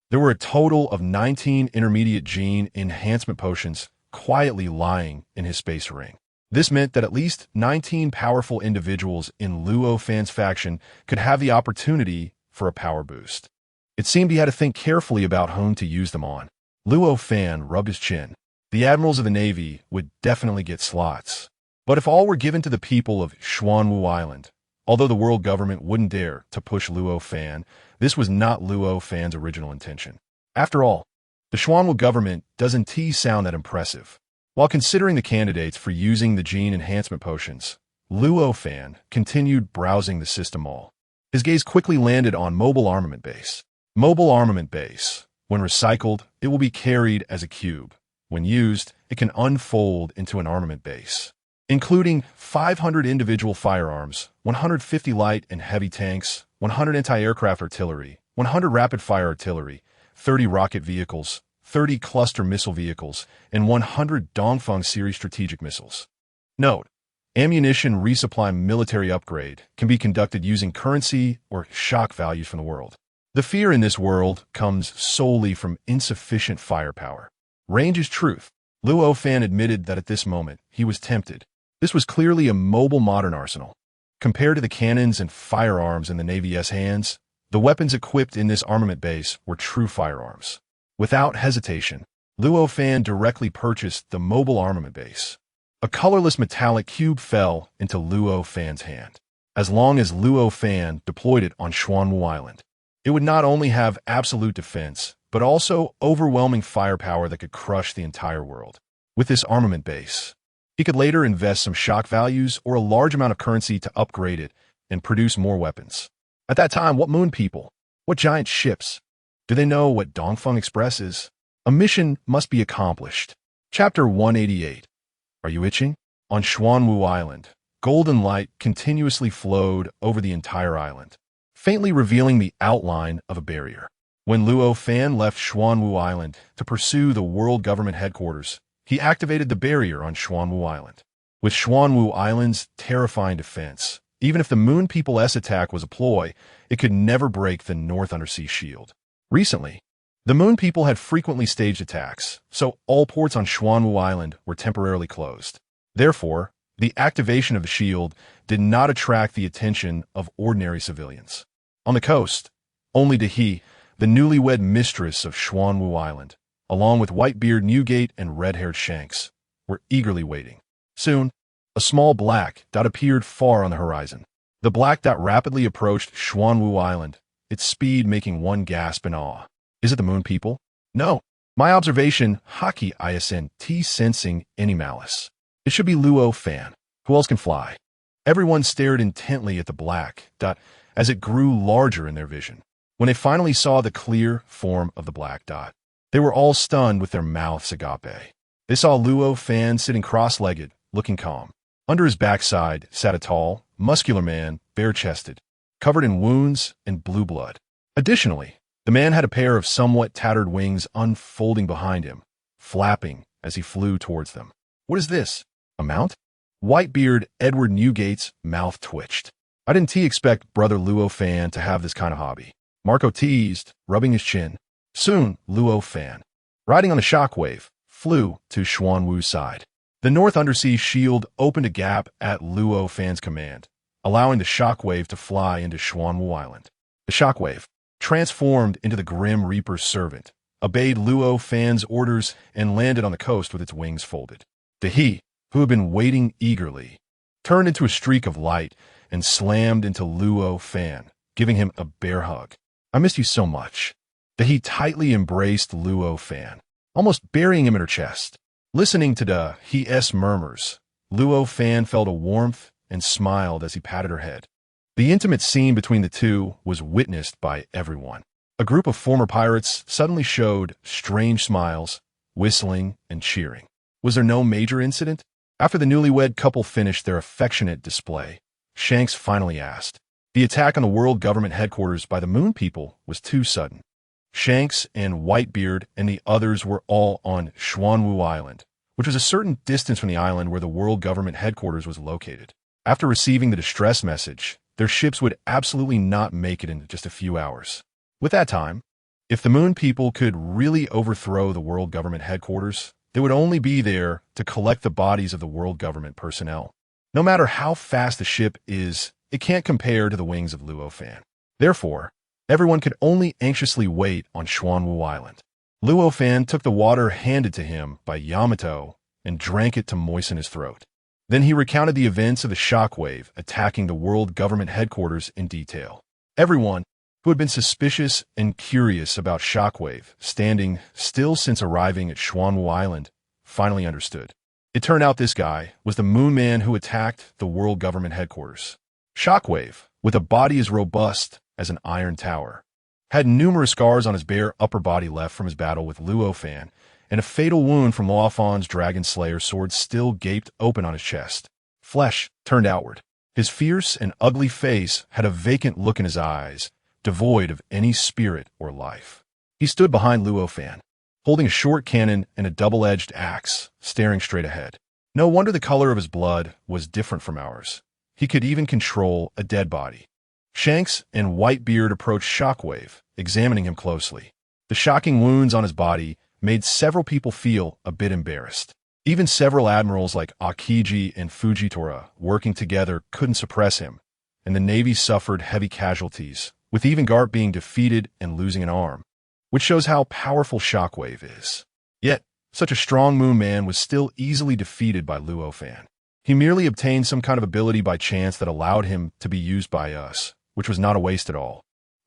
there were a total of 19 intermediate gene enhancement potions quietly lying in his space ring. This meant that at least 19 powerful individuals in Luo Fan's faction could have the opportunity for a power boost. It seemed he had to think carefully about whom to use them on. Luo Fan rubbed his chin. The admirals of the Navy would definitely get slots. But if all were given to the people of Xuanwu Island, although the world government wouldn't dare to push Luo Fan, this was not Luo Fan's original intention. After all, the Xuanwu government doesn't sound that impressive. While considering the candidates for using the gene enhancement potions, Luo Fan continued browsing the system mall. His gaze quickly landed on Mobile Armament Base. Mobile Armament Base. When recycled, it will be carried as a cube. When used, it can unfold into an armament base, including 500 individual firearms, 150 light and heavy tanks, 100 anti-aircraft artillery, 100 rapid-fire artillery, 30 rocket vehicles, 30 cluster missile vehicles, and 100 Dongfeng series strategic missiles. Note: ammunition resupply military upgrade can be conducted using currency or shock values from the world. The fear in this world comes solely from insufficient firepower. Range is truth. Luo Fan admitted that at this moment, he was tempted. This was clearly a mobile modern arsenal. Compared to the cannons and firearms in the Navy's hands, the weapons equipped in this armament base were true firearms. Without hesitation, Luo Fan directly purchased the mobile armament base. A colorless metallic cube fell into Luo Fan's hand. As long as Luo Fan deployed it on Xuanwu Island, it would not only have absolute defense, but also overwhelming firepower that could crush the entire world. With this armament base, he could later invest some shock values or a large amount of currency to upgrade it and produce more weapons. At that time, what moon people? What giant ships? Do they know what Dongfeng Express is? A mission must be accomplished. Chapter 188. Are you itching? On Xuanwu Island, golden light continuously flowed over the entire island, faintly revealing the outline of a barrier. When Luo Fan left Xuanwu Island to pursue the world government headquarters, he activated the barrier on Xuanwu Island. With Xuanwu Island's terrifying defense, even if the Moon People's attack was a ploy, it could never break the North Undersea Shield. Recently, the Moon People had frequently staged attacks, so all ports on Xuanwu Island were temporarily closed. Therefore, the activation of the shield did not attract the attention of ordinary civilians. On the coast, only Dahi, the newlywed mistress of Xuanwu Island, along with Whitebeard, Newgate, and red-haired Shanks, were eagerly waiting. Soon, a small black dot appeared far on the horizon. The black dot rapidly approached Xuanwu Island, its speed making one gasp in awe. Is it the Moon People? No. My observation, Haki ISNT sensing any malice. It should be Luo Fan. Who else can fly? Everyone stared intently at the black dot as it grew larger in their vision. When they finally saw the clear form of the black dot, they were all stunned with their mouths agape. They saw Luo Fan sitting cross-legged, looking calm. Under his backside sat a tall, muscular man, bare-chested, covered in wounds and blue blood. Additionally, the man had a pair of somewhat tattered wings unfolding behind him, flapping as he flew towards them. What is this? A mount? Whitebeard Edward Newgate's mouth twitched. I didn't expect brother Luo Fan to have this kind of hobby. Marco teased, rubbing his chin. Soon, Luo Fan, riding on a shockwave, flew to Xuanwu's side. The North Undersea Shield opened a gap at Luo Fan's command, allowing the shockwave to fly into Xuanwu Island. The shockwave, transformed into the Grim Reaper's servant, obeyed Luo Fan's orders and landed on the coast with its wings folded. He, who had been waiting eagerly, turned into a streak of light and slammed into Luo Fan, giving him a bear hug. I missed you so much. He tightly embraced Luo Fan, almost burying him in her chest. Listening to he's murmurs, Luo Fan felt a warmth and smiled as he patted her head. The intimate scene between the two was witnessed by everyone. A group of former pirates suddenly showed strange smiles, whistling, and cheering. Was there no major incident? After the newlywed couple finished their affectionate display, Shanks finally asked. The attack on the world government headquarters by the Moon People was too sudden. Shanks and Whitebeard and the others were all on Xuanwu Island, which was a certain distance from the island where the world government headquarters was located. After receiving the distress message, their ships would absolutely not make it in just a few hours. With that time, if the Moon People could really overthrow the world government headquarters, they would only be there to collect the bodies of the world government personnel. No matter how fast the ship is, it can't compare to the wings of Luo Fan. Therefore, everyone could only anxiously wait on Xuanwu Island. Luo Fan took the water handed to him by Yamato and drank it to moisten his throat. Then he recounted the events of the shockwave attacking the world government headquarters in detail. Everyone, who had been suspicious and curious about Shockwave standing still since arriving at Xuanwu Island, finally understood. It turned out this guy was the Moon Man who attacked the world government headquarters. Shockwave, with a body as robust as an iron tower, had numerous scars on his bare upper body left from his battle with Luo Fan, and a fatal wound from Luo Fan's Dragon Slayer sword still gaped open on his chest. Flesh turned outward. His fierce and ugly face had a vacant look in his eyes, devoid of any spirit or life. He stood behind Luo Fan, holding a short cannon and a double-edged axe, staring straight ahead. No wonder the color of his blood was different from ours. He could even control a dead body. Shanks and Whitebeard approached Shockwave, examining him closely. The shocking wounds on his body made several people feel a bit embarrassed. Even several admirals like Akiji and Fujitora working together couldn't suppress him, and the Navy suffered heavy casualties, with even Garp being defeated and losing an arm, which shows how powerful Shockwave is. Yet, such a strong Moon Man was still easily defeated by Luo Fan. He merely obtained some kind of ability by chance that allowed him to be used by us, which was not a waste at all.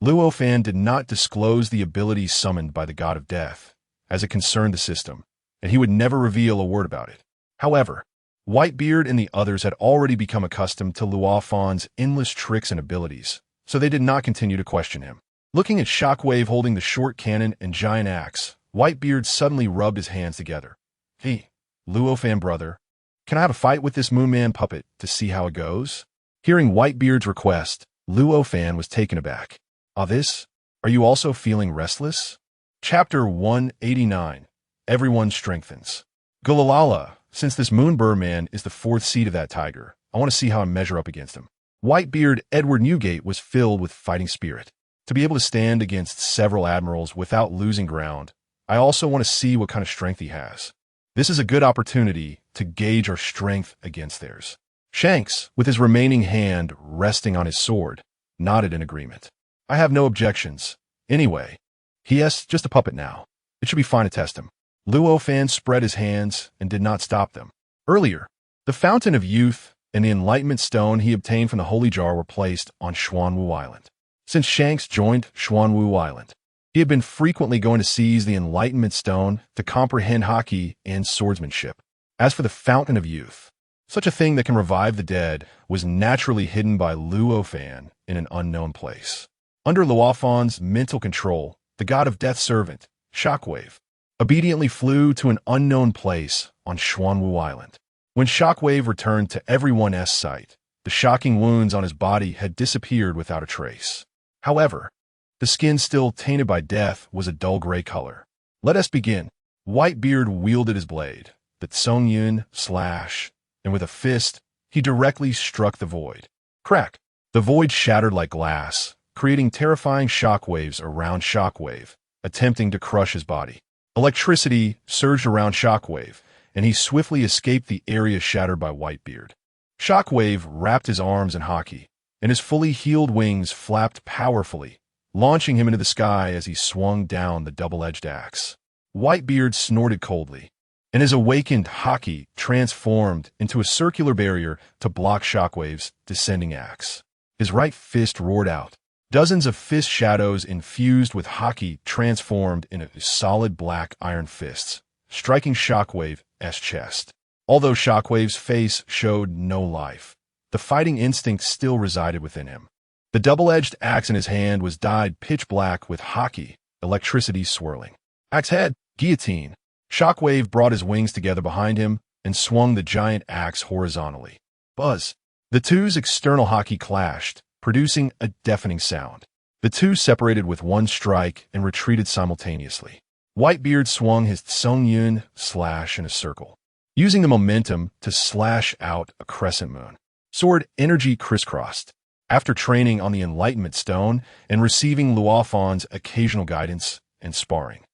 Luo Fan did not disclose the ability summoned by the God of Death, as it concerned the system, and he would never reveal a word about it. However, Whitebeard and the others had already become accustomed to Luo Fan's endless tricks and abilities, so they did not continue to question him. Looking at Shockwave holding the short cannon and giant axe, Whitebeard suddenly rubbed his hands together. Hey, Luo Fan brother, can I have a fight with this Moon Man puppet to see how it goes? Hearing Whitebeard's request, Luo Fan was taken aback. This? Are you also feeling restless? Chapter 189. Everyone Strengthens. Gulalala, since this Moonbur Man is the fourth seed of that tiger, I want to see how I measure up against him. Whitebeard Edward Newgate was filled with fighting spirit. To be able to stand against several admirals without losing ground, I also want to see what kind of strength he has. This is a good opportunity to gauge our strength against theirs. Shanks, with his remaining hand resting on his sword, nodded in agreement. I have no objections. Anyway, he's just a puppet now. It should be fine to test him. Luo Fan spread his hands and did not stop them. Earlier, the Fountain of Youth and the Enlightenment Stone he obtained from the Holy Jar were placed on Xuanwu Island. Since Shanks joined Xuanwu Island, he had been frequently going to seize the Enlightenment Stone to comprehend Haki and swordsmanship. As for the Fountain of Youth, such a thing that can revive the dead was naturally hidden by Luo Fan in an unknown place. Under Luo Fan's mental control, the God of Death's servant, Shockwave, obediently flew to an unknown place on Xuanwu Island. When Shockwave returned to everyone's sight, the The shocking wounds on his body had disappeared without a trace. However, the skin still tainted by death was a dull gray color. Let us begin. Whitebeard wielded his blade, the Tsongyun slash, and with a fist, he directly struck the void. Crack! The void shattered like glass, creating terrifying shockwaves around Shockwave, attempting to crush his body. Electricity surged around Shockwave, and he swiftly escaped the area shattered by Whitebeard. Shockwave wrapped his arms in hockey, and his fully healed wings flapped powerfully, launching him into the sky as he swung down the double-edged axe. Whitebeard snorted coldly, and his awakened hockey transformed into a circular barrier to block Shockwave's descending axe. His right fist roared out. Dozens of fist shadows infused with hockey transformed into solid black iron fists, striking Shockwave's chest. Although Shockwave's face showed no life, the fighting instinct still resided within him. The double-edged axe in his hand was dyed pitch black with hockey, electricity swirling. Axe head, guillotine. Shockwave brought his wings together behind him and swung the giant axe horizontally. Buzz. The two's external hockey clashed, producing a deafening sound. The two separated with one strike and retreated simultaneously. Whitebeard swung his Tsongyun slash in a circle, using the momentum to slash out a crescent moon. Sword energy crisscrossed. After training on the Enlightenment Stone and receiving Luo Fan's occasional guidance and sparring,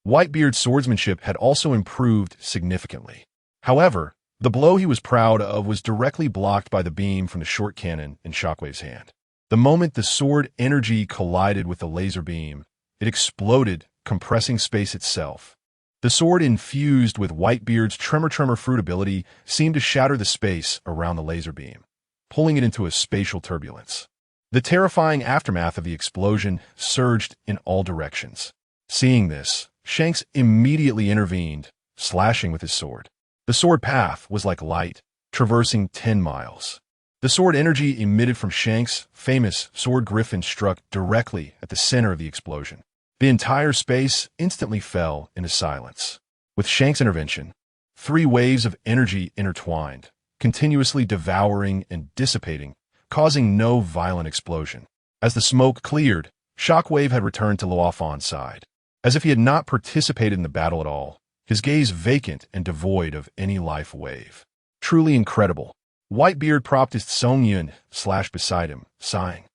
Whitebeard's swordsmanship had also improved significantly. However, the blow he was proud of was directly blocked by the beam from the short cannon in Shockwave's hand. The moment the sword energy collided with the laser beam, it exploded, compressing space itself. The sword infused with Whitebeard's Tremor Fruit ability seemed to shatter the space around the laser beam, pulling it into a spatial turbulence. The terrifying aftermath of the explosion surged in all directions. Seeing this, Shanks immediately intervened, slashing with his sword. The sword path was like light, traversing 10 miles. The sword energy emitted from Shanks' famous sword griffin struck directly at the center of the explosion. The entire space instantly fell into silence. With Shanks' intervention, 3 waves of energy intertwined, continuously devouring and dissipating, causing no violent explosion. As the smoke cleared, Shockwave had returned to Luo Fan's side. As if he had not participated in the battle at all, his gaze vacant and devoid of any life wave. Truly incredible. Whitebeard propped his Tsongyun slash beside him, sighing.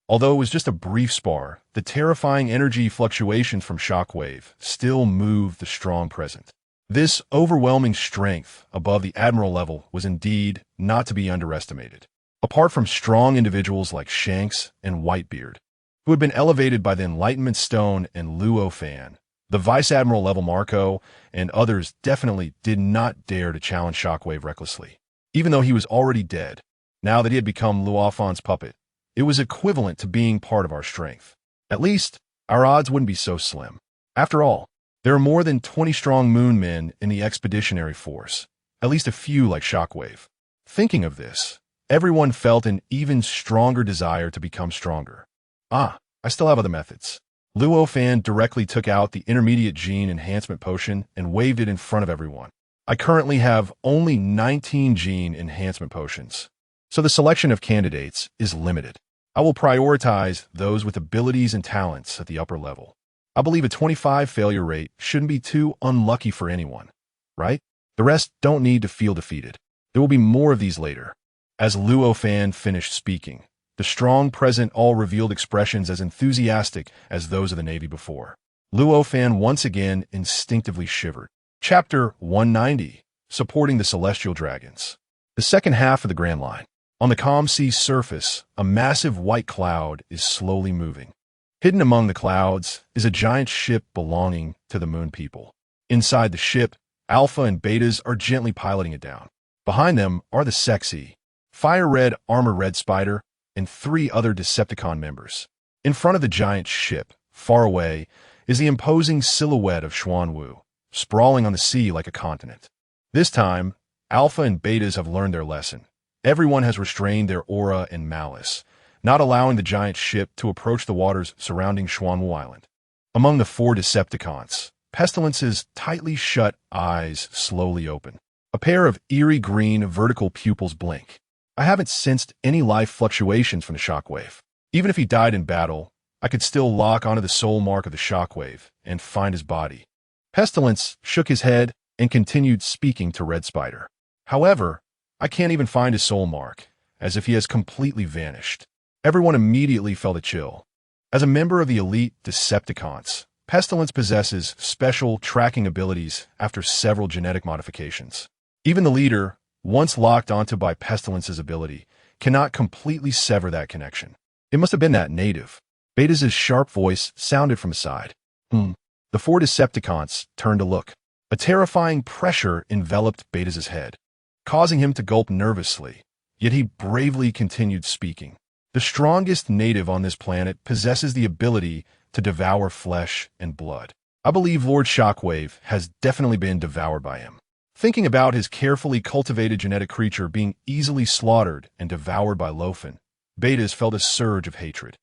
Although it was just a brief spar, the terrifying energy fluctuations from Shockwave still moved the strong present. This overwhelming strength above the Admiral level was indeed not to be underestimated. Apart from strong individuals like Shanks and Whitebeard, who had been elevated by the Enlightenment Stone and Luo Fan, the Vice Admiral level Marco and others definitely did not dare to challenge Shockwave recklessly. Even though he was already dead, now that he had become Luo Fan's puppet, it was equivalent to being part of our strength. At least, our odds wouldn't be so slim. After all, there are more than 20 strong moon men in the expeditionary force, at least a few like Shockwave. Thinking of this, everyone felt an even stronger desire to become stronger. I still have other methods. Luo Fan directly took out the intermediate gene enhancement potion and waved it in front of everyone. I currently have only 19 gene enhancement potions, so the selection of candidates is limited. I will prioritize those with abilities and talents at the upper level. I believe a 25 failure rate shouldn't be too unlucky for anyone, right? The rest don't need to feel defeated. There will be more of these later. As Luo Fan finished speaking, the strong present all revealed expressions as enthusiastic as those of the Navy before. Luo Fan once again instinctively shivered. Chapter 190, Supporting the Celestial Dragons. The second half of the Grand Line. On the calm sea surface, a massive white cloud is slowly moving. Hidden among the clouds is a giant ship belonging to the Moon People. Inside the ship, Alpha and Betas are gently piloting it down. Behind them are the sexy, fire-red armor Red Spider and 3 other Decepticon members. In front of the giant ship, far away, is the imposing silhouette of Xuanwu, sprawling on the sea like a continent. This time, Alpha and Betas have learned their lesson. Everyone has restrained their aura and malice, not allowing the giant ship to approach the waters surrounding Xuanwu Island. Among the 4 Decepticons, Pestilence's tightly shut eyes slowly open. A pair of eerie green vertical pupils blink. I haven't sensed any life fluctuations from the shockwave. Even if he died in battle, I could still lock onto the soul mark of the shockwave and find his body. Pestilence shook his head and continued speaking to Red Spider. However, I can't even find his soul mark, as if he has completely vanished. Everyone immediately felt a chill. As a member of the elite Decepticons, Pestilence possesses special tracking abilities after several genetic modifications. Even the leader, once locked onto by Pestilence's ability, cannot completely sever that connection. It must have been that native. Beta's sharp voice sounded from his side. The 4 Decepticons turned to look. A terrifying pressure enveloped Beta's head, causing him to gulp nervously, yet he bravely continued speaking. The strongest native on this planet possesses the ability to devour flesh and blood. I believe Lord Shockwave has definitely been devoured by him. Thinking about his carefully cultivated genetic creature being easily slaughtered and devoured by Luo Fan, Beta's felt a surge of hatred.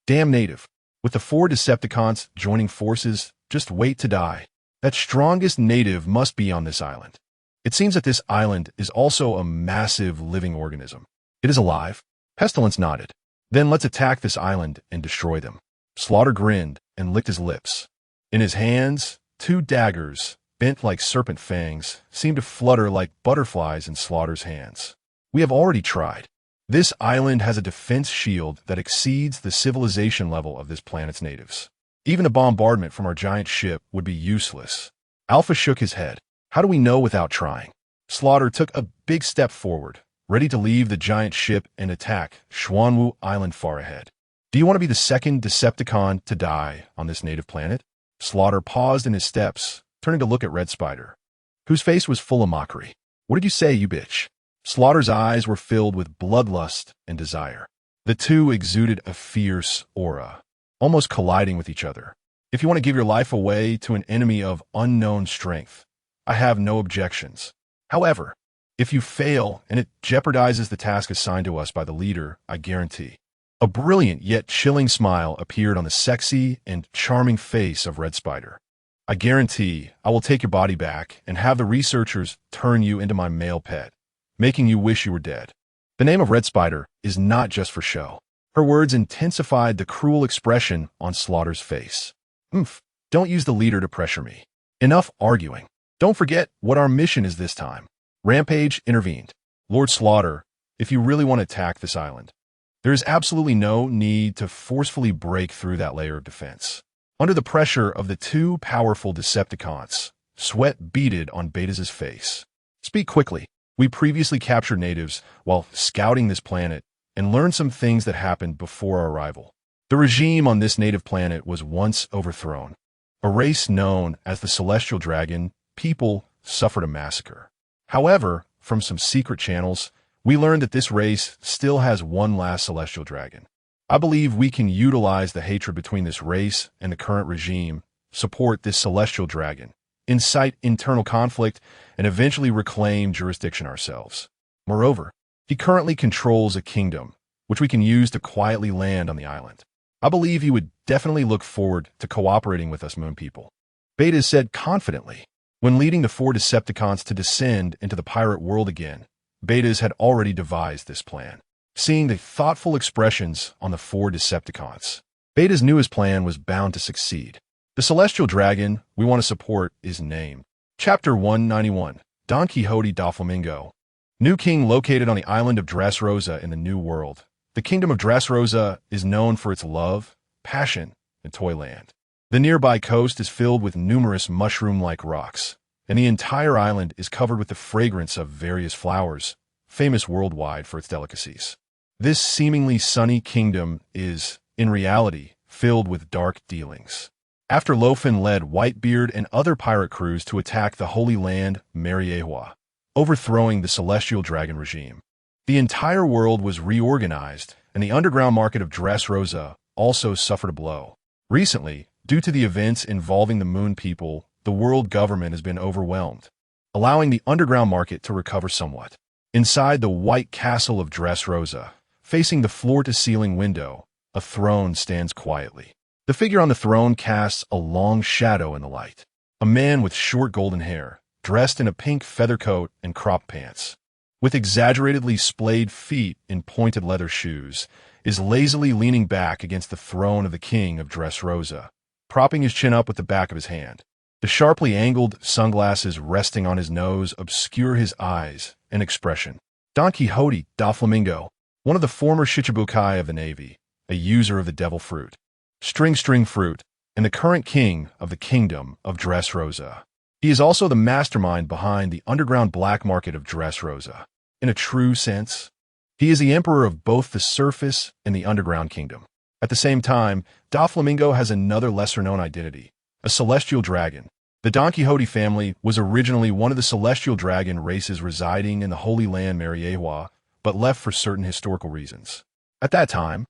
Damn native. With the 4 Decepticons joining forces, just wait to die. That strongest native must be on this island. It seems that this island is also a massive living organism. It is alive. Pestilence nodded. Then let's attack this island and destroy them. Slaughter grinned and licked his lips. In his hands, 2 daggers, bent like serpent fangs, seemed to flutter like butterflies in Slaughter's hands. We have already tried. This island has a defense shield that exceeds the civilization level of this planet's natives. Even a bombardment from our giant ship would be useless. Alpha shook his head. How do we know without trying? Slaughter took a big step forward, ready to leave the giant ship and attack Xuanwu Island far ahead. Do you want to be the second Decepticon to die on this native planet? Slaughter paused in his steps, turning to look at Red Spider, whose face was full of mockery. What did you say, you bitch? Slaughter's eyes were filled with bloodlust and desire. The two exuded a fierce aura, almost colliding with each other. If you want to give your life away to an enemy of unknown strength, I have no objections. However, if you fail and it jeopardizes the task assigned to us by the leader, I guarantee. A brilliant yet chilling smile appeared on the sexy and charming face of Red Spider. I guarantee I will take your body back and have the researchers turn you into my male pet, making you wish you were dead. The name of Red Spider is not just for show. Her words intensified the cruel expression on Slaughter's face. Don't use the leader to pressure me. Enough arguing. Don't forget what our mission is this time. Rampage intervened. Lord Slaughter, if you really want to attack this island, there is absolutely no need to forcefully break through that layer of defense. Under the pressure of the 2 powerful Decepticons, sweat beaded on Beta's face. Speak quickly. We previously captured natives while scouting this planet and learned some things that happened before our arrival. The regime on this native planet was once overthrown. A race known as the Celestial Dragon, people suffered a massacre. However, from some secret channels, we learned that this race still has one last Celestial Dragon. I believe we can utilize the hatred between this race and the current regime, support this Celestial Dragon, incite internal conflict, and eventually reclaim jurisdiction ourselves. Moreover, he currently controls a kingdom, which we can use to quietly land on the island. I believe he would definitely look forward to cooperating with us Moon people. Beta said confidently. When leading the 4 Decepticons to descend into the pirate world again, Betas had already devised this plan. Seeing the thoughtful expressions on the 4 Decepticons, Beta's knew his plan was bound to succeed. The Celestial Dragon we want to support is named. Chapter 191, Don Quixote da Flamingo. New king located on the island of Dressrosa in the New World. The kingdom of Dressrosa is known for its love, passion, and toyland. The nearby coast is filled with numerous mushroom-like rocks, and the entire island is covered with the fragrance of various flowers, famous worldwide for its delicacies. This seemingly sunny kingdom is, in reality, filled with dark dealings. After Luo Fan led Whitebeard and other pirate crews to attack the Holy Land Mariehua, overthrowing the Celestial Dragon regime, the entire world was reorganized, and the underground market of Dressrosa also suffered a blow. Recently, due to the events involving the Moon people, the world government has been overwhelmed, allowing the underground market to recover somewhat. Inside the White Castle of Dressrosa, facing the floor-to-ceiling window, a throne stands quietly. The figure on the throne casts a long shadow in the light. A man with short golden hair, dressed in a pink feather coat and cropped pants. with exaggeratedly splayed feet in pointed leather shoes, is lazily leaning back against the throne of the king of Dressrosa, propping his chin up with the back of his hand. The sharply angled sunglasses resting on his nose obscure his eyes and expression. Don Quixote da Flamingo, one of the former Shichibukai of the Navy, a user of the devil fruit, string fruit, and the current king of the kingdom of Dressrosa. He is also the mastermind behind the underground black market of Dressrosa. In a true sense, he is the emperor of both the surface and the underground kingdom. At the same time, Da Flamingo has another lesser-known identity, a celestial dragon. The Don Quixote family was originally one of the celestial dragon races residing in the Holy Land Mariehua, but left for certain historical reasons. At that time,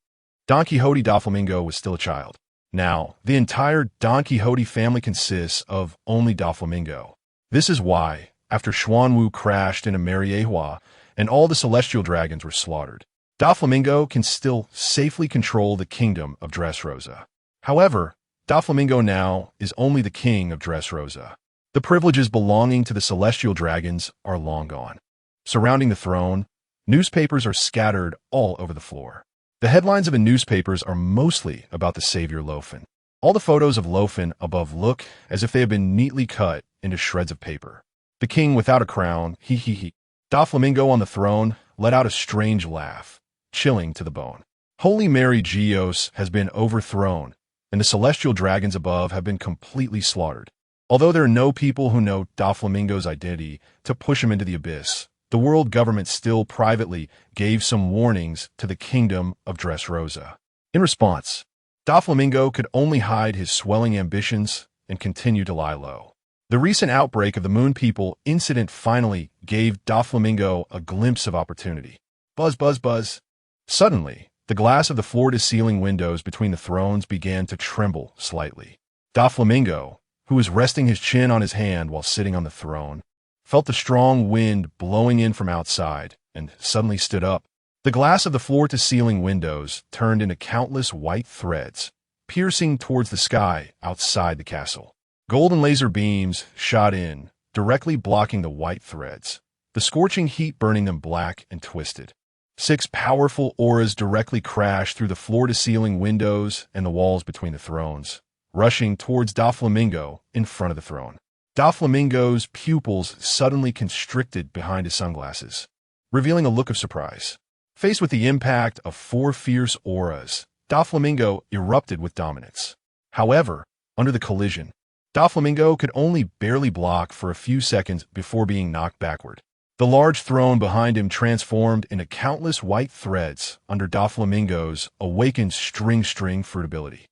Don Quixote da Flamingo was still a child. Now, the entire Don Quixote family consists of only Da Flamingo. This is why, after Xuanwu crashed into Mariehua and all the celestial dragons were slaughtered, Da Flamingo can still safely control the kingdom of Dressrosa. However, Da Flamingo now is only the king of Dressrosa. The privileges belonging to the celestial dragons are long gone. Surrounding the throne, newspapers are scattered all over the floor. The headlines of the newspapers are mostly about the savior Luo Fan. All the photos of Luo Fan above look as if they have been neatly cut into shreds of paper. The king without a crown, he. Da Flamingo on the throne let out a strange laugh, chilling to the bone. Holy Mary Geos has been overthrown, and the celestial dragons above have been completely slaughtered. Although there are no people who know Da Flamingo's identity to push him into the abyss, the world government still privately gave some warnings to the kingdom of Dressrosa. In response, Da Flamingo could only hide his swelling ambitions and continue to lie low. The recent outbreak of the Moon People incident finally gave Da Flamingo a glimpse of opportunity. Buzz, buzz, buzz. Suddenly, the glass of the floor-to-ceiling windows between the thrones began to tremble slightly. Da Flamingo, who was resting his chin on his hand while sitting on the throne, felt the strong wind blowing in from outside, and suddenly stood up. The glass of the floor-to-ceiling windows turned into countless white threads, piercing towards the sky outside the castle. Golden laser beams shot in, directly blocking the white threads, the scorching heat burning them black and twisted. 6 powerful auras directly crashed through the floor-to-ceiling windows and the walls between the thrones, rushing towards Da Flamingo in front of the throne. Da Flamingo's pupils suddenly constricted behind his sunglasses, revealing a look of surprise. Faced with the impact of 4 fierce auras, Da Flamingo erupted with dominance. However, under the collision, Da Flamingo could only barely block for a few seconds before being knocked backward. The large throne behind him transformed into countless white threads under Da Flamingo's awakened string fruit ability,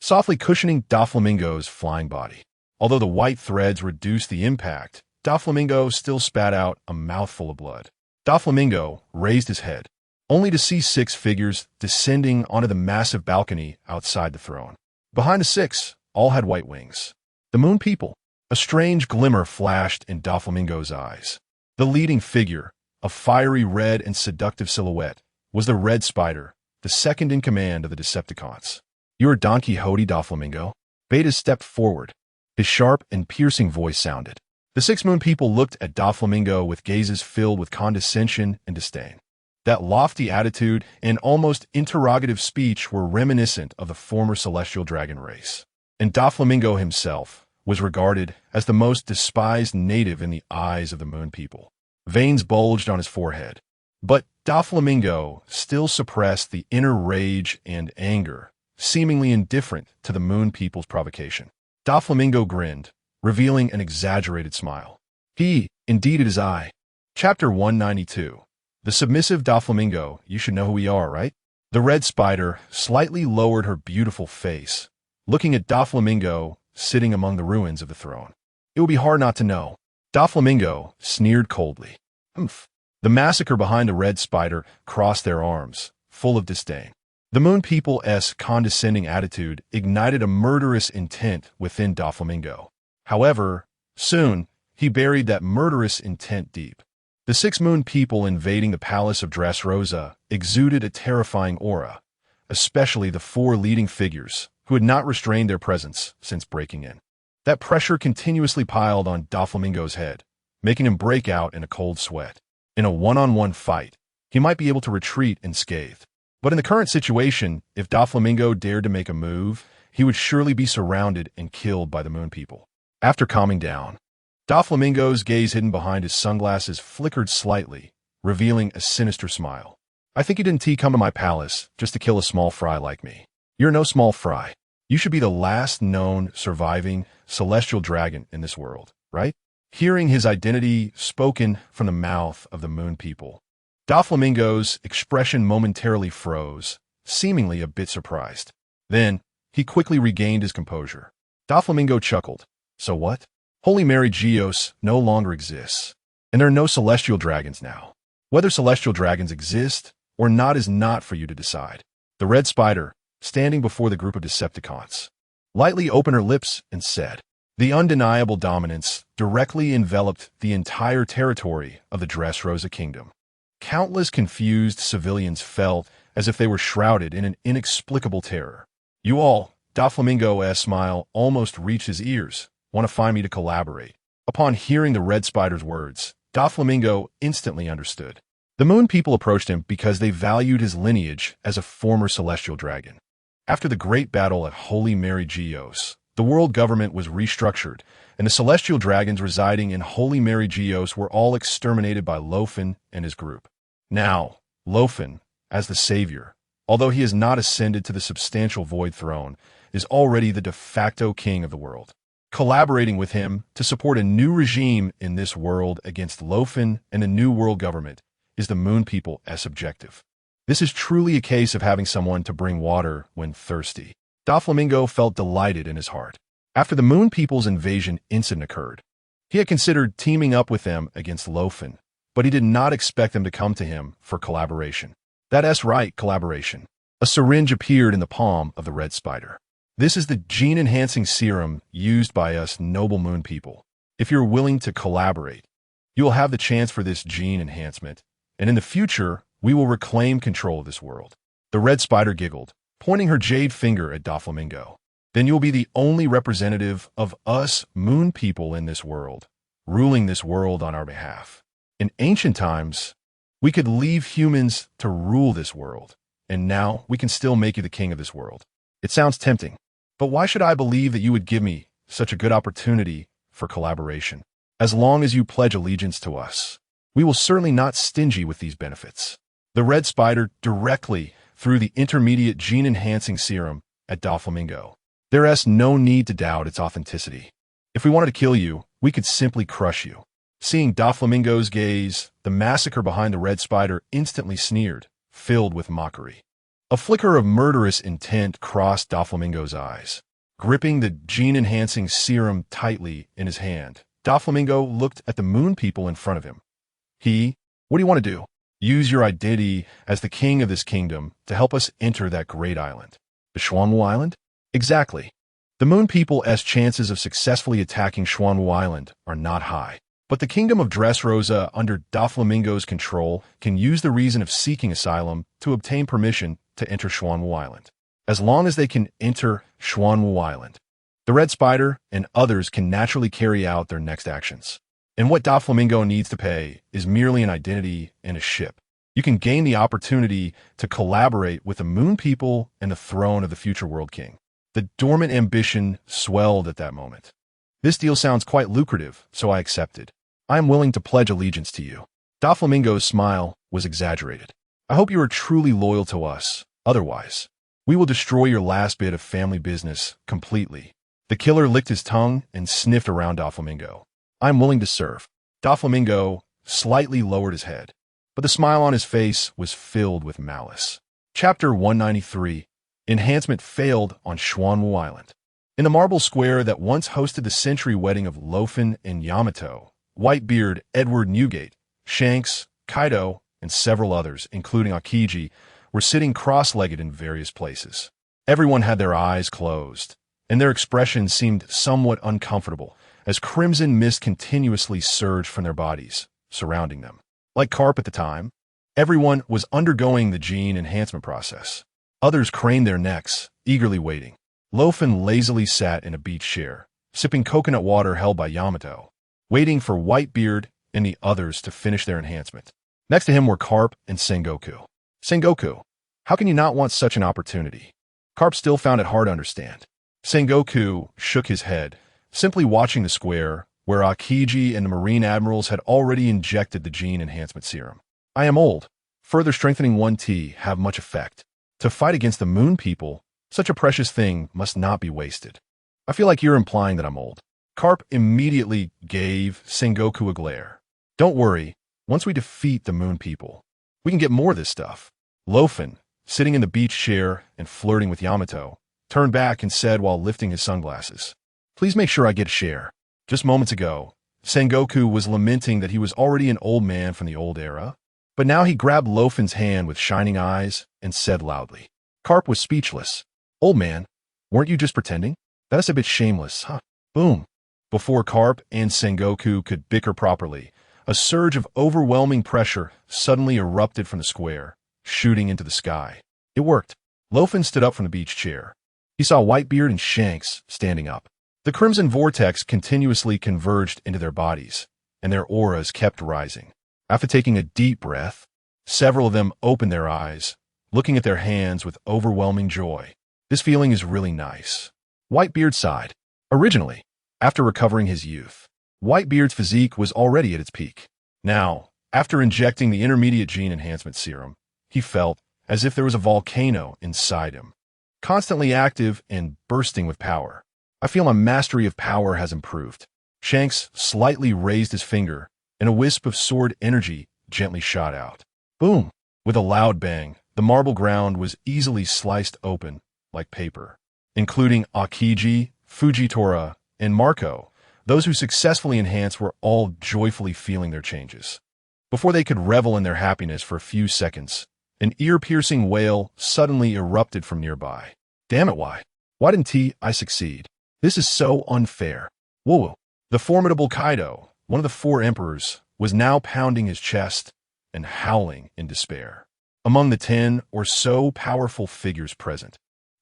softly cushioning Da Flamingo's flying body. Although the white threads reduced the impact, Da Flamingo still spat out a mouthful of blood. Da Flamingo raised his head, only to see 6 figures descending onto the massive balcony outside the throne. Behind the 6, all had white wings. The Moon People. A strange glimmer flashed in Da Flamingo's eyes. The leading figure, a fiery red and seductive silhouette, was the Red Spider, the second in command of the Decepticons. "You are Don Quixote da Flamingo?" Beta stepped forward. His sharp and piercing voice sounded. The 6 Moon People looked at Da Flamingo with gazes filled with condescension and disdain. That lofty attitude and almost interrogative speech were reminiscent of the former celestial dragon race. And Da Flamingo himself was regarded as the most despised native in the eyes of the Moon People. Veins bulged on his forehead. But Da Flamingo still suppressed the inner rage and anger, seemingly indifferent to the Moon People's provocation. Da Flamingo grinned, revealing an exaggerated smile. Indeed it is I. Chapter 192. The submissive Da Flamingo, you should know who we are, right? The Red Spider slightly lowered her beautiful face, looking at Da Flamingo sitting among the ruins of the throne. It would be hard not to know. Da Flamingo sneered coldly. Humph. The massacre behind the Red Spider crossed their arms, full of disdain. The Moon People's condescending attitude ignited a murderous intent within Da Flamingo. However, soon, he buried that murderous intent deep. The 6 Moon People invading the palace of Dressrosa exuded a terrifying aura, especially the 4 leading figures, who had not restrained their presence since breaking in. That pressure continuously piled on Da Flamingo's head, making him break out in a cold sweat. In a one-on-one fight, he might be able to retreat unscathed. But in the current situation, if Doflamingo dared to make a move, he would surely be surrounded and killed by the Moon People. After calming down, Doflamingo's gaze hidden behind his sunglasses flickered slightly, revealing a sinister smile. I think you didn't come to my palace just to kill a small fry like me. You're no small fry. You should be the last known surviving celestial dragon in this world, right? Hearing his identity spoken from the mouth of the Moon People, Doflamingo's expression momentarily froze, seemingly a bit surprised. Then, he quickly regained his composure. Doflamingo chuckled. So what? Holy Mary Geos no longer exists, and there are no celestial dragons now. Whether celestial dragons exist or not is not for you to decide. The red spider, standing before the group of Decepticons, lightly opened her lips and said, the undeniable dominance directly enveloped the entire territory of the Dressrosa Kingdom. Countless confused civilians felt as if they were shrouded in an inexplicable terror. You all, Doflamingo's smile almost reached his ears, want to find me to collaborate. Upon hearing the red spider's words, Doflamingo instantly understood. The Moon People approached him because they valued his lineage as a former celestial dragon. After the great battle at Holy Mary Geos, the world government was restructured, and the celestial dragons residing in Holy Mary Geos were all exterminated by Luo Fan and his group. Now, Luo Fan, as the savior, although he has not ascended to the substantial void throne, is already the de facto king of the world. Collaborating with him to support a new regime in this world against Luo Fan and the new world government is the Moon People's objective. This is truly a case of having someone to bring water when thirsty. Doflamingo felt delighted in his heart. After the Moon People's invasion incident occurred, he had considered teaming up with them against Luo Fan, but he did not expect them to come to him for collaboration. That's right, collaboration. A syringe appeared in the palm of the red spider. This is the gene-enhancing serum used by us noble Moon People. If you're willing to collaborate, you will have the chance for this gene enhancement, and in the future, we will reclaim control of this world. The red spider giggled, pointing her jade finger at Doflamingo. Then you'll be the only representative of us Moon People in this world, ruling this world on our behalf. In ancient times, we could leave humans to rule this world, and now we can still make you the king of this world. It sounds tempting, but why should I believe that you would give me such a good opportunity for collaboration? As long as you pledge allegiance to us, we will certainly not stingy with these benefits. The red spider directly threw the intermediate gene-enhancing serum at Doflamingo. There's no need to doubt its authenticity. If we wanted to kill you, we could simply crush you. Seeing Doflamingo's gaze, the massacre behind the red spider instantly sneered, filled with mockery. A flicker of murderous intent crossed Doflamingo's eyes. Gripping the gene-enhancing serum tightly in his hand, Doflamingo looked at the Moon People in front of him. What do you want to do? Use your identity as the king of this kingdom to help us enter that great island. The Xuanwu Island? Exactly. The Moon People's chances of successfully attacking Xuanwu Island are not high. But the kingdom of Dressrosa, under Doflamingo's control, can use the reason of seeking asylum to obtain permission to enter Xuanwu Island. As long as they can enter Xuanwu Island, the red spider and others can naturally carry out their next actions. And what Doflamingo needs to pay is merely an identity and a ship. You can gain the opportunity to collaborate with the Moon People and the throne of the future World King. The dormant ambition swelled at that moment. This deal sounds quite lucrative, so I accepted. I am willing to pledge allegiance to you. Doflamingo's smile was exaggerated. I hope you are truly loyal to us. Otherwise, we will destroy your last bit of family business completely. The killer licked his tongue and sniffed around Doflamingo. I'm willing to serve. Doflamingo slightly lowered his head, but the smile on his face was filled with malice. Chapter 193. Enhancement failed on Xuanwu Island. In the marble square that once hosted the century wedding of Luo Fan and Yamato, Whitebeard, Edward Newgate, Shanks, Kaido, and several others, including Akiji, were sitting cross-legged in various places. Everyone had their eyes closed, and their expressions seemed somewhat uncomfortable as crimson mist continuously surged from their bodies, surrounding them. Like Carp at the time, everyone was undergoing the gene enhancement process. Others craned their necks, eagerly waiting. Luo Fan lazily sat in a beach chair, sipping coconut water held by Yamato, waiting for Whitebeard and the others to finish their enhancement. Next to him were Carp and Sengoku. Sengoku, how can you not want such an opportunity? Carp still found it hard to understand. Sengoku shook his head, simply watching the square where Akiji and the Marine Admirals had already injected the gene enhancement serum. I am old. Further strengthening 1T have much effect. To fight against the Moon people, such a precious thing must not be wasted. I feel like you're implying that I'm old. Carp immediately gave Sengoku a glare. Don't worry, once we defeat the Moon people, we can get more of this stuff. Luo Fan, sitting in the beach chair and flirting with Yamato, turned back and said while lifting his sunglasses, "Please make sure I get a share." Just moments ago, Sengoku was lamenting that he was already an old man from the old era, but now he grabbed Luo Fan's hand with shining eyes and said loudly. Carp was speechless. "Old man, weren't you just pretending? That is a bit shameless, huh?" Boom. Before Carp and Sengoku could bicker properly, a surge of overwhelming pressure suddenly erupted from the square, shooting into the sky. It worked. Luo Fan stood up from the beach chair. He saw Whitebeard and Shanks standing up. The crimson vortex continuously converged into their bodies, and their auras kept rising. After taking a deep breath, several of them opened their eyes, looking at their hands with overwhelming joy. This feeling is really nice. Whitebeard sighed. Originally, after recovering his youth, Whitebeard's physique was already at its peak. Now, after injecting the intermediate gene enhancement serum, he felt as if there was a volcano inside him, constantly active and bursting with power. I feel my mastery of power has improved. Shanks slightly raised his finger, and a wisp of sword energy gently shot out. Boom! With a loud bang, the marble ground was easily sliced open like paper, including Akiji, Fujitora, and Marco. Those who successfully enhanced were all joyfully feeling their changes. Before they could revel in their happiness for a few seconds, an ear-piercing wail suddenly erupted from nearby. Damn it, why? Why didn't I succeed? This is so unfair. Whoa! The formidable Kaido, one of the four emperors, was now pounding his chest and howling in despair. Among the 10 or so powerful figures present,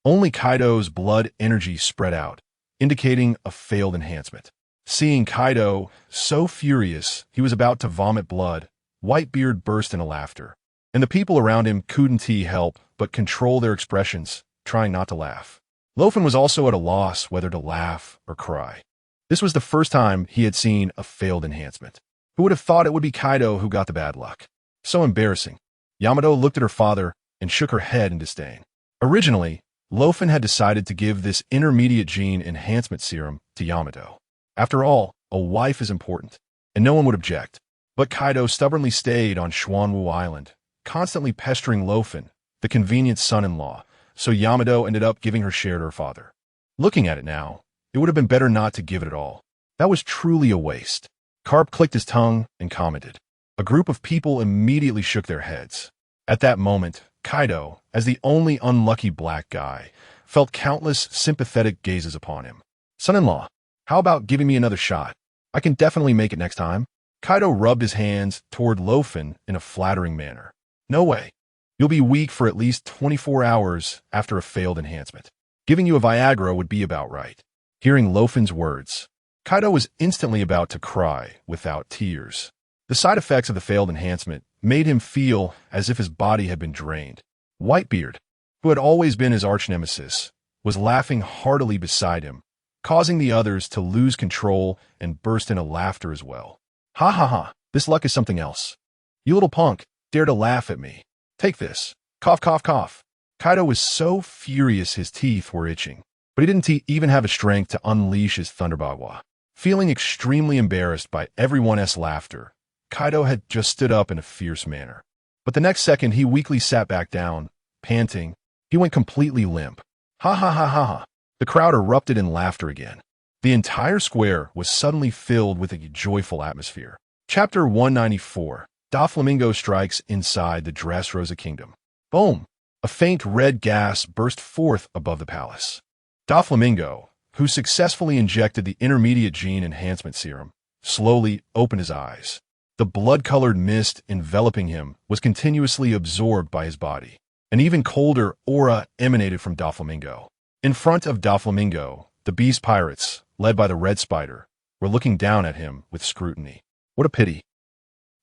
only Kaido's blood energy spread out, indicating a failed enhancement. Seeing Kaido so furious he was about to vomit blood, Whitebeard burst into laughter, and the people around him couldn't help but control their expressions, trying not to laugh. Luo Fan was also at a loss whether to laugh or cry. This was the first time he had seen a failed enhancement. Who would have thought it would be Kaido who got the bad luck? So embarrassing. Yamato looked at her father and shook her head in disdain. Originally, Luo Fan had decided to give this intermediate gene enhancement serum to Yamato. After all, a wife is important, and no one would object. But Kaido stubbornly stayed on Xuanwu Island, constantly pestering Luo Fan, the convenient son-in-law, so Yamato ended up giving her share to her father. Looking at it now, it would have been better not to give it at all. That was truly a waste. Carp clicked his tongue and commented. A group of people immediately shook their heads. At that moment, Kaido, as the only unlucky black guy, felt countless sympathetic gazes upon him. Son-in-law, how about giving me another shot? I can definitely make it next time. Kaido rubbed his hands toward Luo Fan in a flattering manner. No way. You'll be weak for at least 24 hours after a failed enhancement. Giving you a Viagra would be about right. Hearing Luo Fan's words, Kaido was instantly about to cry without tears. The side effects of the failed enhancement made him feel as if his body had been drained. Whitebeard, who had always been his arch-nemesis, was laughing heartily beside him, causing the others to lose control and burst into laughter as well. Ha ha ha, this luck is something else. You little punk, dare to laugh at me. Take this. Cough, cough, cough. Kaido was so furious his teeth were itching, but he didn't even have the strength to unleash his Thunderbagua. Feeling extremely embarrassed by everyone's laughter, Kaido had just stood up in a fierce manner. But the next second he weakly sat back down, panting. He went completely limp. Ha ha ha ha ha. The crowd erupted in laughter again. The entire square was suddenly filled with a joyful atmosphere. Chapter 194. Doflamingo strikes inside the Dressrosa Kingdom. Boom! A faint red gas burst forth above the palace. Doflamingo, who successfully injected the intermediate gene enhancement serum, slowly opened his eyes. The blood-colored mist enveloping him was continuously absorbed by his body. An even colder aura emanated from Doflamingo. In front of Doflamingo, the beast pirates, led by the Red Spider, were looking down at him with scrutiny. What a pity.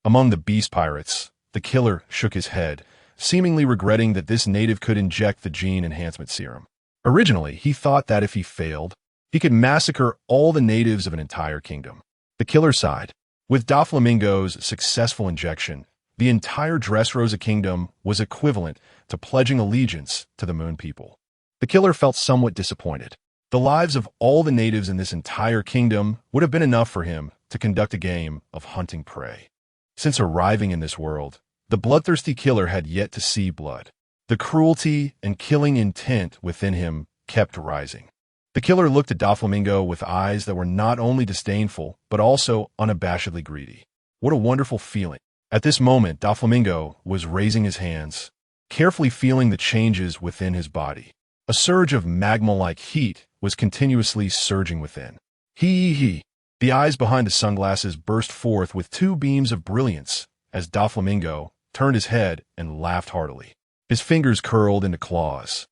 Among the beast pirates, The killer shook his head, seemingly regretting that this native could inject the gene enhancement serum. Originally, he thought that if he failed, he could massacre all the natives of an entire kingdom. The killer sighed. With Doflamingo's successful injection, the entire Dressrosa kingdom was equivalent to pledging allegiance to the Moon People. The killer felt somewhat disappointed. The lives of all the natives in this entire kingdom would have been enough for him to conduct a game of hunting prey. Since arriving in this world, the bloodthirsty killer had yet to see blood. The cruelty and killing intent within him kept rising. The killer looked at Doflamingo with eyes that were not only disdainful, but also unabashedly greedy. What a wonderful feeling. At this moment, Doflamingo was raising his hands, carefully feeling the changes within his body. A surge of magma-like heat was continuously surging within. Hee. The eyes behind the sunglasses burst forth with two beams of brilliance as Doflamingo turned his head and laughed heartily. His fingers curled into claws,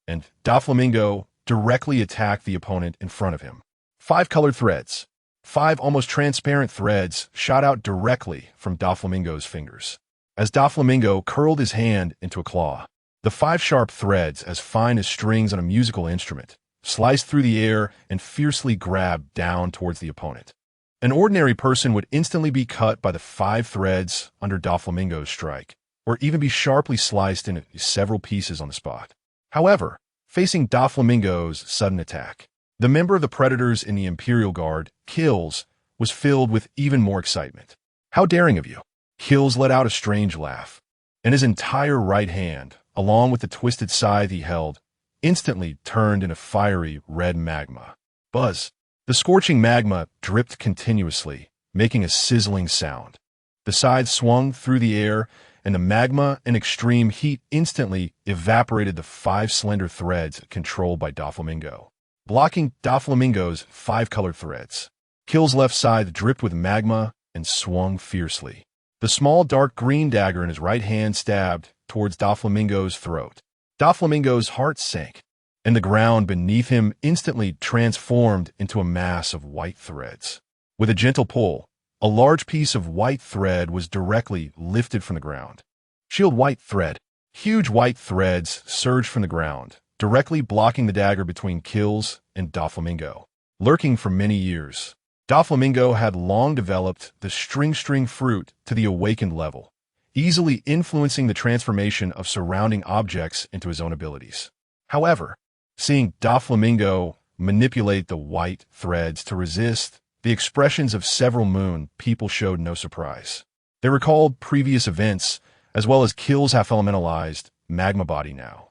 and Doflamingo directly attacked the opponent in front of him. 5 colored threads. 5 almost transparent threads shot out directly from Doflamingo's fingers. As Doflamingo curled his hand into a claw, the 5 sharp threads, as fine as strings on a musical instrument, sliced through the air and fiercely grabbed down towards the opponent. An ordinary person would instantly be cut by the 5 threads under Doflamingo's strike, or even be sharply sliced into several pieces on the spot. However, facing Doflamingo's sudden attack, the member of the predators in the Imperial Guard, Kills, was filled with even more excitement. How daring of you! Kills let out a strange laugh, and his entire right hand, along with the twisted scythe he held, instantly turned into fiery red magma. Buzz! The scorching magma dripped continuously, making a sizzling sound. The scythe swung through the air, and the magma and extreme heat instantly evaporated the 5 slender threads controlled by Doflamingo, blocking Doflamingo's 5 colored threads. Kill's left scythe dripped with magma and swung fiercely. The small dark green dagger in his right hand stabbed towards Doflamingo's throat. Doflamingo's heart sank, and the ground beneath him instantly transformed into a mass of white threads. With a gentle pull, a large piece of white thread was directly lifted from the ground. Shield white thread. Huge white threads surged from the ground, directly blocking the dagger between Kills and Doflamingo. Lurking for many years, Doflamingo had long developed the string fruit to the awakened level, easily influencing the transformation of surrounding objects into his own abilities. However, seeing Doflamingo manipulate the white threads to resist the expressions of several Moon people showed no surprise. They recalled previous events, as well as Kill's half-elementalized magma body now.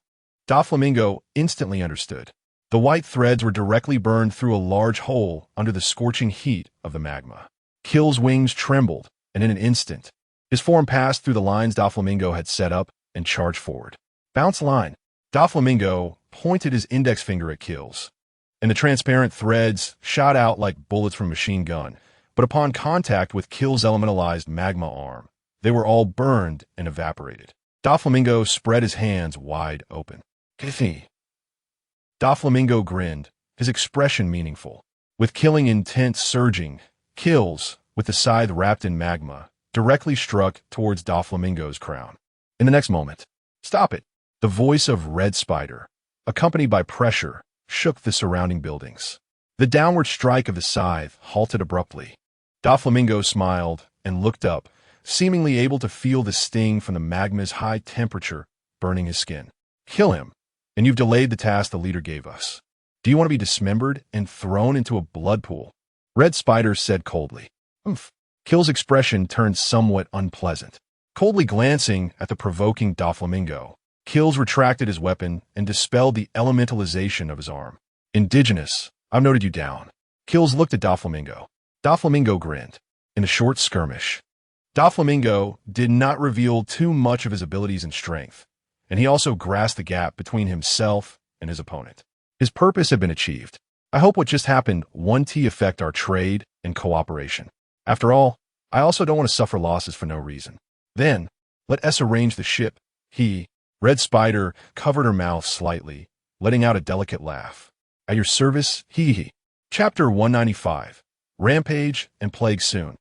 Doflamingo instantly understood. The white threads were directly burned through a large hole under the scorching heat of the magma. Kill's wings trembled, and in an instant, his form passed through the lines Doflamingo had set up and charged forward. Bounce line. Doflamingo pointed his index finger at Kills, and the transparent threads shot out like bullets from a machine gun, but upon contact with Kill's elementalized magma arm, they were all burned and evaporated. Doflamingo spread his hands wide open. Kithi. Doflamingo grinned, his expression meaningful. With killing intent surging, Kills, with the scythe wrapped in magma, directly struck towards Doflamingo's crown. In the next moment, stop it! The voice of Red Spider, accompanied by pressure, shook the surrounding buildings. The downward strike of the scythe halted abruptly. Doflamingo smiled and looked up, seemingly able to feel the sting from the magma's high temperature burning his skin. Kill him, and you've delayed the task the leader gave us. Do you want to be dismembered and thrown into a blood pool? Red Spider said coldly. Oomph. Kill's expression turned somewhat unpleasant. Coldly glancing at the provoking Doflamingo, Kills retracted his weapon and dispelled the elementalization of his arm. Indigenous, I've noted you down. Kills looked at Doflamingo. Doflamingo grinned. In a short skirmish, Doflamingo did not reveal too much of his abilities and strength, and he also grasped the gap between himself and his opponent. His purpose had been achieved. I hope what just happened won't affect our trade and cooperation. After all, I also don't want to suffer losses for no reason. Then, let us arrange the ship. Red Spider covered her mouth slightly, letting out a delicate laugh. At your service, Chapter 195. Rampage and Plague Soon.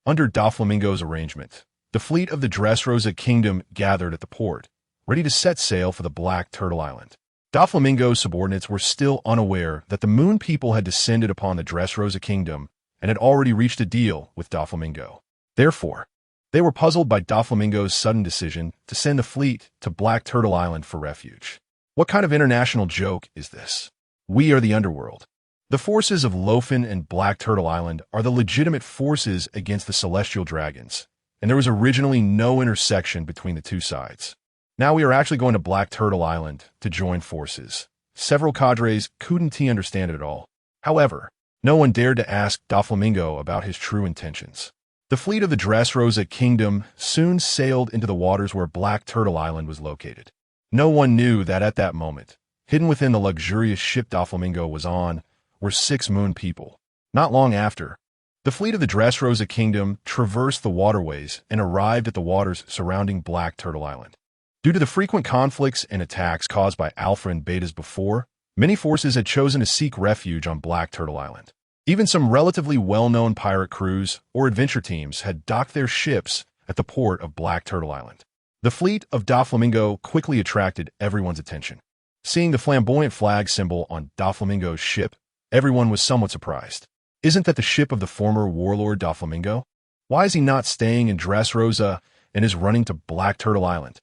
Under Doflamingo's arrangement, The fleet of the Dressrosa Kingdom gathered at the port, ready to set sail for the Black Turtle Island. Doflamingo's subordinates were still unaware that the Moon People had descended upon the Dressrosa Kingdom and had already reached a deal with Doflamingo. Therefore, they were puzzled by Doflamingo's sudden decision to send the fleet to Black Turtle Island for refuge. What kind of international joke is this? We are the underworld. The forces of Luo Fan and Black Turtle Island are the legitimate forces against the Celestial Dragons, and there was originally no intersection between the two sides. Now we are actually going to Black Turtle Island to join forces. Several cadres couldn't understand it at all. However, no one dared to ask Doflamingo about his true intentions. The fleet of the Dressrosa Kingdom soon sailed into the waters where Black Turtle Island was located. No one knew that at that moment, hidden within the luxurious ship Doflamingo was on, were 6 Moon People. Not long after, the fleet of the Dressrosa Kingdom traversed the waterways and arrived at the waters surrounding Black Turtle Island. Due to the frequent conflicts and attacks caused by Alpha and Betas before, many forces had chosen to seek refuge on Black Turtle Island. Even some relatively well-known pirate crews or adventure teams had docked their ships at the port of Black Turtle Island. The fleet of Doflamingo quickly attracted everyone's attention. Seeing the flamboyant flag symbol on Doflamingo's ship, everyone was somewhat surprised. Isn't that the ship of the former warlord Doflamingo? Why is he not staying in Dressrosa and is running to Black Turtle Island?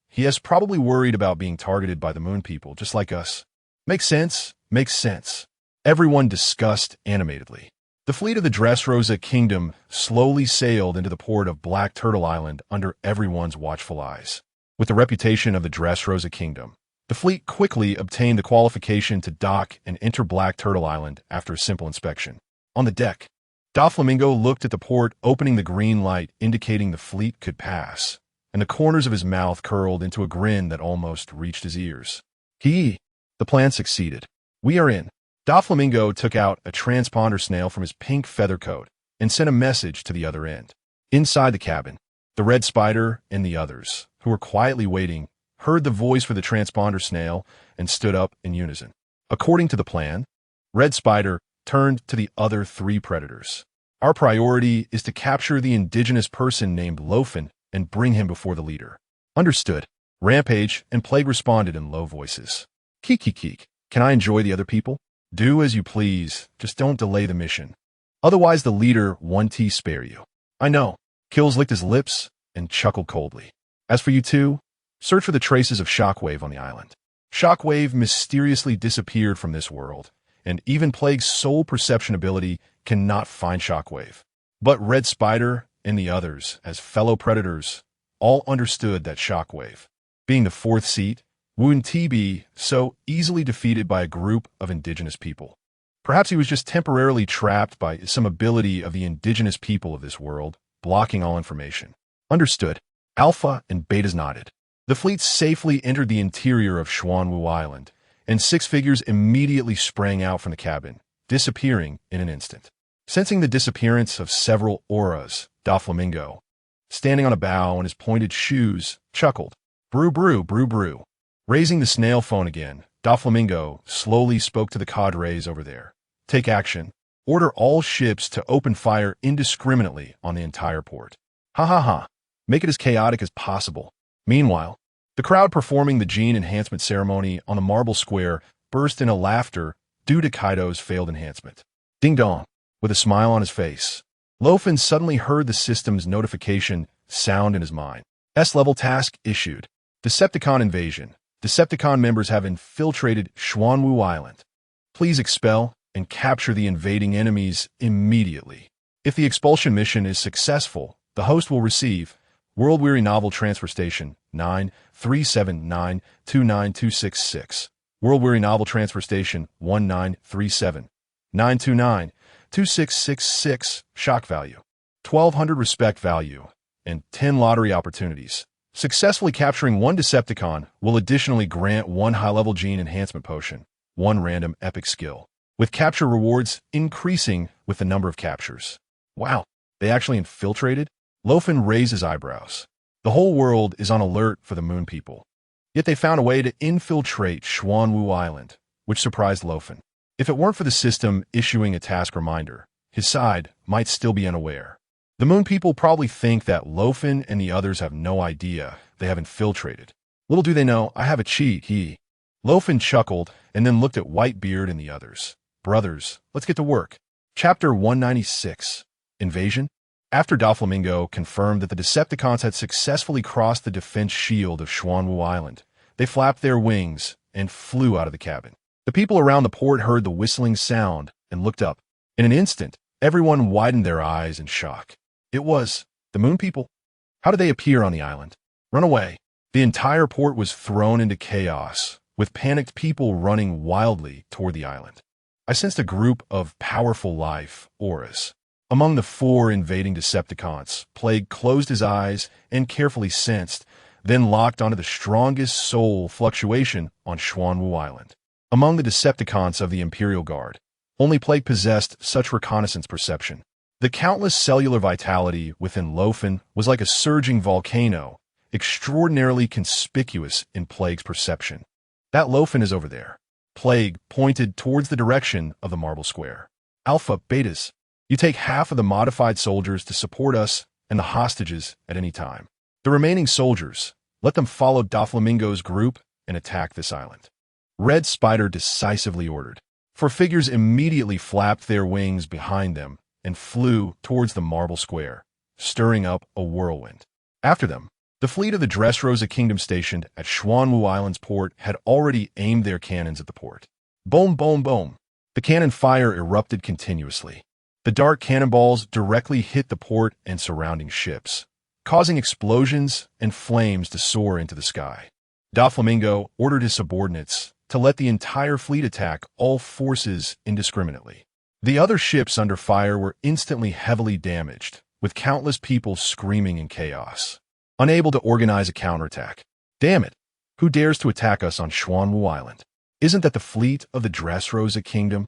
He is probably worried about being targeted by the Moon People, just like us. Makes sense, makes sense. Everyone discussed animatedly. The fleet of the Dressrosa Kingdom slowly sailed into the port of Black Turtle Island under everyone's watchful eyes. With the reputation of the Dressrosa Kingdom, the fleet quickly obtained the qualification to dock and enter Black Turtle Island after a simple inspection. On the deck, Doflamingo looked at the port, opening the green light indicating the fleet could pass, and the corners of his mouth curled into a grin that almost reached his ears. The plan succeeded. We are in. Doflamingo took out a transponder snail from his pink feather coat and sent a message to the other end. Inside the cabin, the Red Spider and the others, who were quietly waiting, heard the voice for the transponder snail and stood up in unison. According to the plan, Red Spider turned to the other 3 predators. Our priority is to capture the indigenous person named Luo Fan and bring him before the leader. Understood. Rampage and Plague responded in low voices. Keek. Can I enjoy the other people? Do as you please, just don't delay the mission. Otherwise the leader won't spare you. I know. Kills licked his lips and chuckled coldly. As for you two, search for the traces of Shockwave on the island. Shockwave mysteriously disappeared from this world, and even Plague's soul perception ability cannot find Shockwave. But Red Spider and the others, as fellow predators, all understood that Shockwave, being the 4th seat, wouldn't be so easily defeated by a group of indigenous people. Perhaps he was just temporarily trapped by some ability of the indigenous people of this world, blocking all information. Understood. Alpha and Betas nodded. The fleet safely entered the interior of Xuanwu Island, and 6 figures immediately sprang out from the cabin, disappearing in an instant. Sensing the disappearance of several auras, Doflamingo, standing on a bough in his pointed shoes, chuckled. Brew, brew, brew, brew. Raising the snail phone again, Doflamingo slowly spoke to the cadres over there. Take action. Order all ships to open fire indiscriminately on the entire port. Ha. Make it as chaotic as possible. Meanwhile, the crowd performing the gene enhancement ceremony on the marble square burst into laughter due to Kaido's failed enhancement. Ding dong. With a smile on his face, Luo Fan suddenly heard the system's notification sound in his mind. S-level task issued. Decepticon invasion. Decepticon members have infiltrated Xuanwu Island. Please expel and capture the invading enemies immediately. If the expulsion mission is successful, the host will receive World Weary Novel Transfer Station 937929266. World Weary Novel Transfer Station 1937-929-2666. Shock value. 1200 respect value and 10 lottery opportunities. Successfully capturing 1 Decepticon will additionally grant 1 high-level gene enhancement potion, 1 random epic skill, with capture rewards increasing with the number of captures. Wow, they actually infiltrated? Luo Fan raised his eyebrows. The whole world is on alert for the Moon People. Yet they found a way to infiltrate Xuanwu Island, which surprised Luo Fan. If it weren't for the system issuing a task reminder, his side might still be unaware. The Moon people probably think that Luo Fan and the others have no idea they have infiltrated. Little do they know, I have a cheat, Luo Fan chuckled and then looked at Whitebeard and the others. Brothers, let's get to work. Chapter 196. Invasion? After Doflamingo confirmed that the Decepticons had successfully crossed the defense shield of Xuanwu Island, they flapped their wings and flew out of the cabin. The people around the port heard the whistling sound and looked up. In an instant, everyone widened their eyes in shock. It was the Moon people. How did they appear on the island? Run away. The entire port was thrown into chaos, with panicked people running wildly toward the island. I sensed a group of powerful life auras. Among the 4 invading Decepticons, Plague closed his eyes and carefully sensed, then locked onto the strongest soul fluctuation on Xuanwu Island. Among the Decepticons of the Imperial Guard, only Plague possessed such reconnaissance perception. The countless cellular vitality within Luo Fan was like a surging volcano, extraordinarily conspicuous in Plague's perception. That Luo Fan is over there. Plague pointed towards the direction of the marble square. Alpha, betas, you take half of the modified soldiers to support us and the hostages at any time. The remaining soldiers, let them follow Doflamingo's group and attack this island. Red Spider decisively ordered. 4 figures immediately flapped their wings behind them and flew towards the marble square, stirring up a whirlwind. After them, the fleet of the Dressrosa Kingdom stationed at Xuanwu Island's port had already aimed their cannons at the port. Boom, boom, boom. The cannon fire erupted continuously. The dark cannonballs directly hit the port and surrounding ships, causing explosions and flames to soar into the sky. Doflamingo ordered his subordinates to let the entire fleet attack all forces indiscriminately. The other ships under fire were instantly heavily damaged, with countless people screaming in chaos, unable to organize a counterattack. Damn it! Who dares to attack us on Xuanwu Island? Isn't that the fleet of the Dressrosa Kingdom?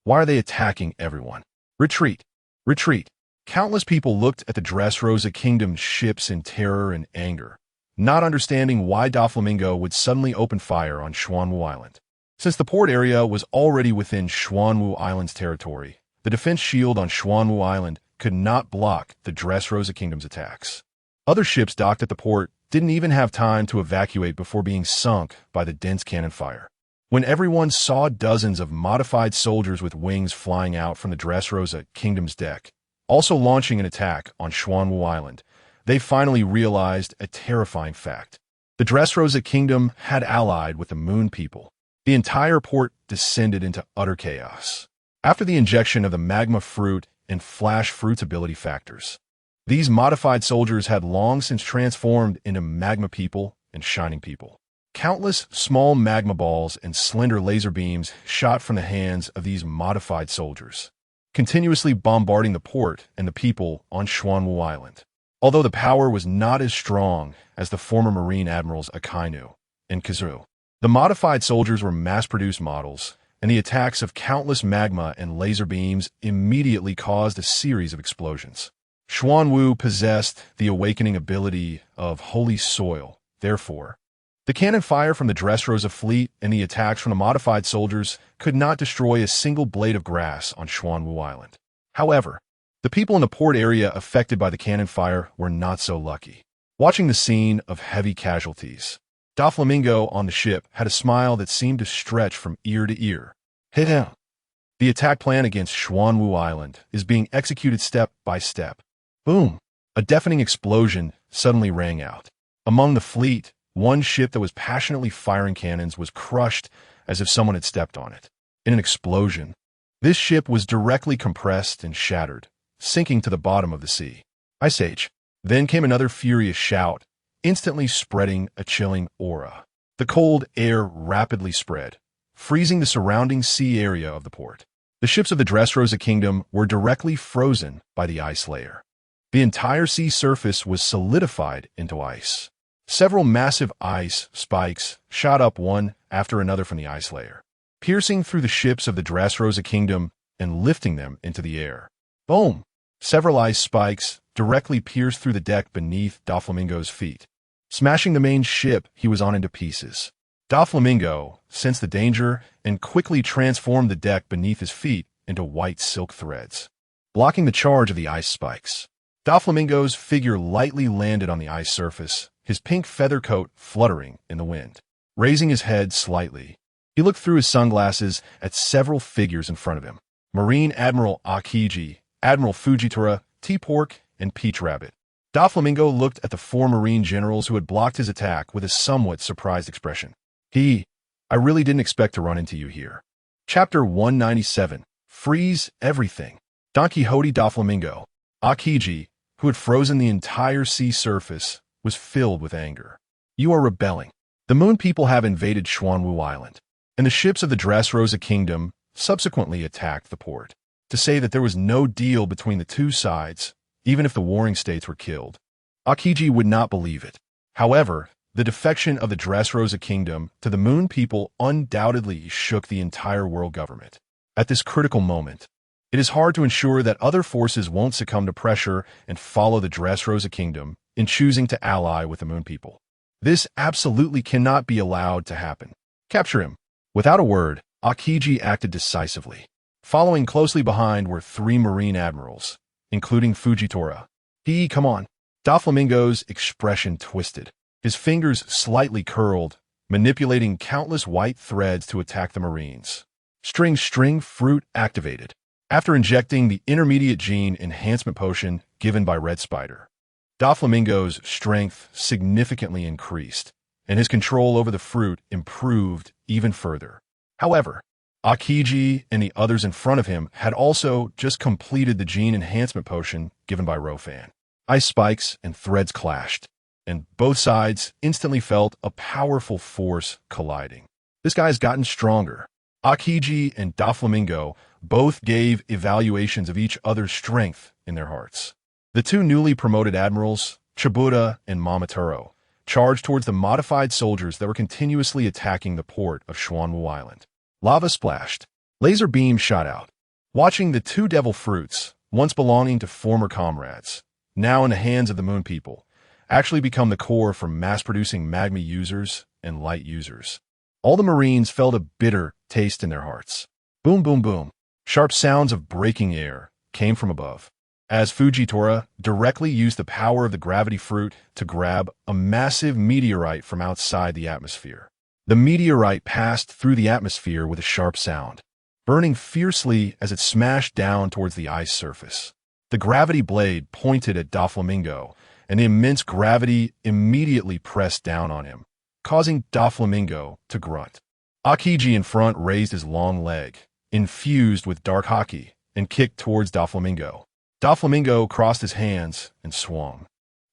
Why are they attacking everyone? Retreat! Retreat! Countless people looked at the Dressrosa Kingdom's ships in terror and anger, not understanding why Doflamingo would suddenly open fire on Xuanwu Island. Since the port area was already within Xuanwu Island's territory, the defense shield on Xuanwu Island could not block the Dressrosa Kingdom's attacks. Other ships docked at the port didn't even have time to evacuate before being sunk by the dense cannon fire. When everyone saw dozens of modified soldiers with wings flying out from the Dressrosa Kingdom's deck, also launching an attack on Xuanwu Island, they finally realized a terrifying fact. The Dressrosa Kingdom had allied with the Moon people. The entire port descended into utter chaos. After the injection of the Magma Fruit and Flash Fruit's ability factors, these modified soldiers had long since transformed into Magma People and Shining People. Countless small magma balls and slender laser beams shot from the hands of these modified soldiers, continuously bombarding the port and the people on Xuanwu Island. Although the power was not as strong as the former Marine Admirals Akainu and Kazu, the modified soldiers were mass-produced models, and the attacks of countless magma and laser beams immediately caused a series of explosions. Xuanwu possessed the awakening ability of Holy Soil. Therefore, the cannon fire from the Dressrosa fleet and the attacks from the modified soldiers could not destroy a single blade of grass on Xuanwu Island. However, the people in the port area affected by the cannon fire were not so lucky. Watching the scene of heavy casualties, Doflamingo on the ship had a smile that seemed to stretch from ear to ear. Hit him. The attack plan against Xuanwu Island is being executed step by step. Boom! A deafening explosion suddenly rang out. Among the fleet, one ship that was passionately firing cannons was crushed as if someone had stepped on it. In an explosion, this ship was directly compressed and shattered, sinking to the bottom of the sea. Ice Age. Then came another furious shout, instantly spreading a chilling aura. The cold air rapidly spread, freezing the surrounding sea area of the port. The ships of the Dressrosa Kingdom were directly frozen by the ice layer. The entire sea surface was solidified into ice. Several massive ice spikes shot up one after another from the ice layer, piercing through the ships of the Dressrosa Kingdom and lifting them into the air. Boom! Several ice spikes directly pierced through the deck beneath Doflamingo's feet, smashing the main ship he was on into pieces. Doflamingo sensed the danger and quickly transformed the deck beneath his feet into white silk threads, blocking the charge of the ice spikes. Doflamingo's figure lightly landed on the ice surface, his pink feather coat fluttering in the wind. Raising his head slightly, he looked through his sunglasses at several figures in front of him. Marine Admiral Akiji, Admiral Fujitora, T-Pork, and Peach Rabbit. Doflamingo looked at the 4 Marine generals who had blocked his attack with a somewhat surprised expression. I really didn't expect to run into you here. Chapter 197. Freeze Everything. Don Quixote Doflamingo, Akiji, who had frozen the entire sea surface, was filled with anger. You are rebelling. The Moon People have invaded Xuanwu Island, and the ships of the Dressrosa Kingdom subsequently attacked the port. To say that there was no deal between the two sides, even if the warring states were killed, Akiji would not believe it. However, the defection of the Dressrosa Kingdom to the Moon People undoubtedly shook the entire world government. At this critical moment, it is hard to ensure that other forces won't succumb to pressure and follow the Dressrosa Kingdom in choosing to ally with the Moon People. This absolutely cannot be allowed to happen. Capture him. Without a word, Akiji acted decisively. Following closely behind were 3 Marine admirals, including Fujitora. Come on. Doflamingo's expression twisted. His fingers slightly curled, manipulating countless white threads to attack the Marines. String Fruit activated. After injecting the intermediate gene enhancement potion given by Red Spider, Doflamingo's strength significantly increased, and his control over the fruit improved even further. However, Akiji and the others in front of him had also just completed the gene enhancement potion given by Luo Fan. Ice spikes and threads clashed, and both sides instantly felt a powerful force colliding. This guy's gotten stronger. Akiji and Doflamingo both gave evaluations of each other's strength in their hearts. The 2 newly promoted admirals, Chibuta and Mamaturo, charged towards the modified soldiers that were continuously attacking the port of Xuanwu Island. Lava splashed. Laser beams shot out. Watching the 2 devil fruits, once belonging to former comrades, now in the hands of the Moon People, actually become the core for mass-producing magma users and light users. All the Marines felt a bitter taste in their hearts. Boom, boom, boom. Sharp sounds of breaking air came from above, as Fujitora directly used the power of the gravity fruit to grab a massive meteorite from outside the atmosphere. The meteorite passed through the atmosphere with a sharp sound, burning fiercely as it smashed down towards the ice surface. The gravity blade pointed at Doflamingo, and the immense gravity immediately pressed down on him, causing Doflamingo to grunt. Akiji in front raised his long leg, infused with dark haki, and kicked towards Doflamingo. Doflamingo crossed his hands and swung,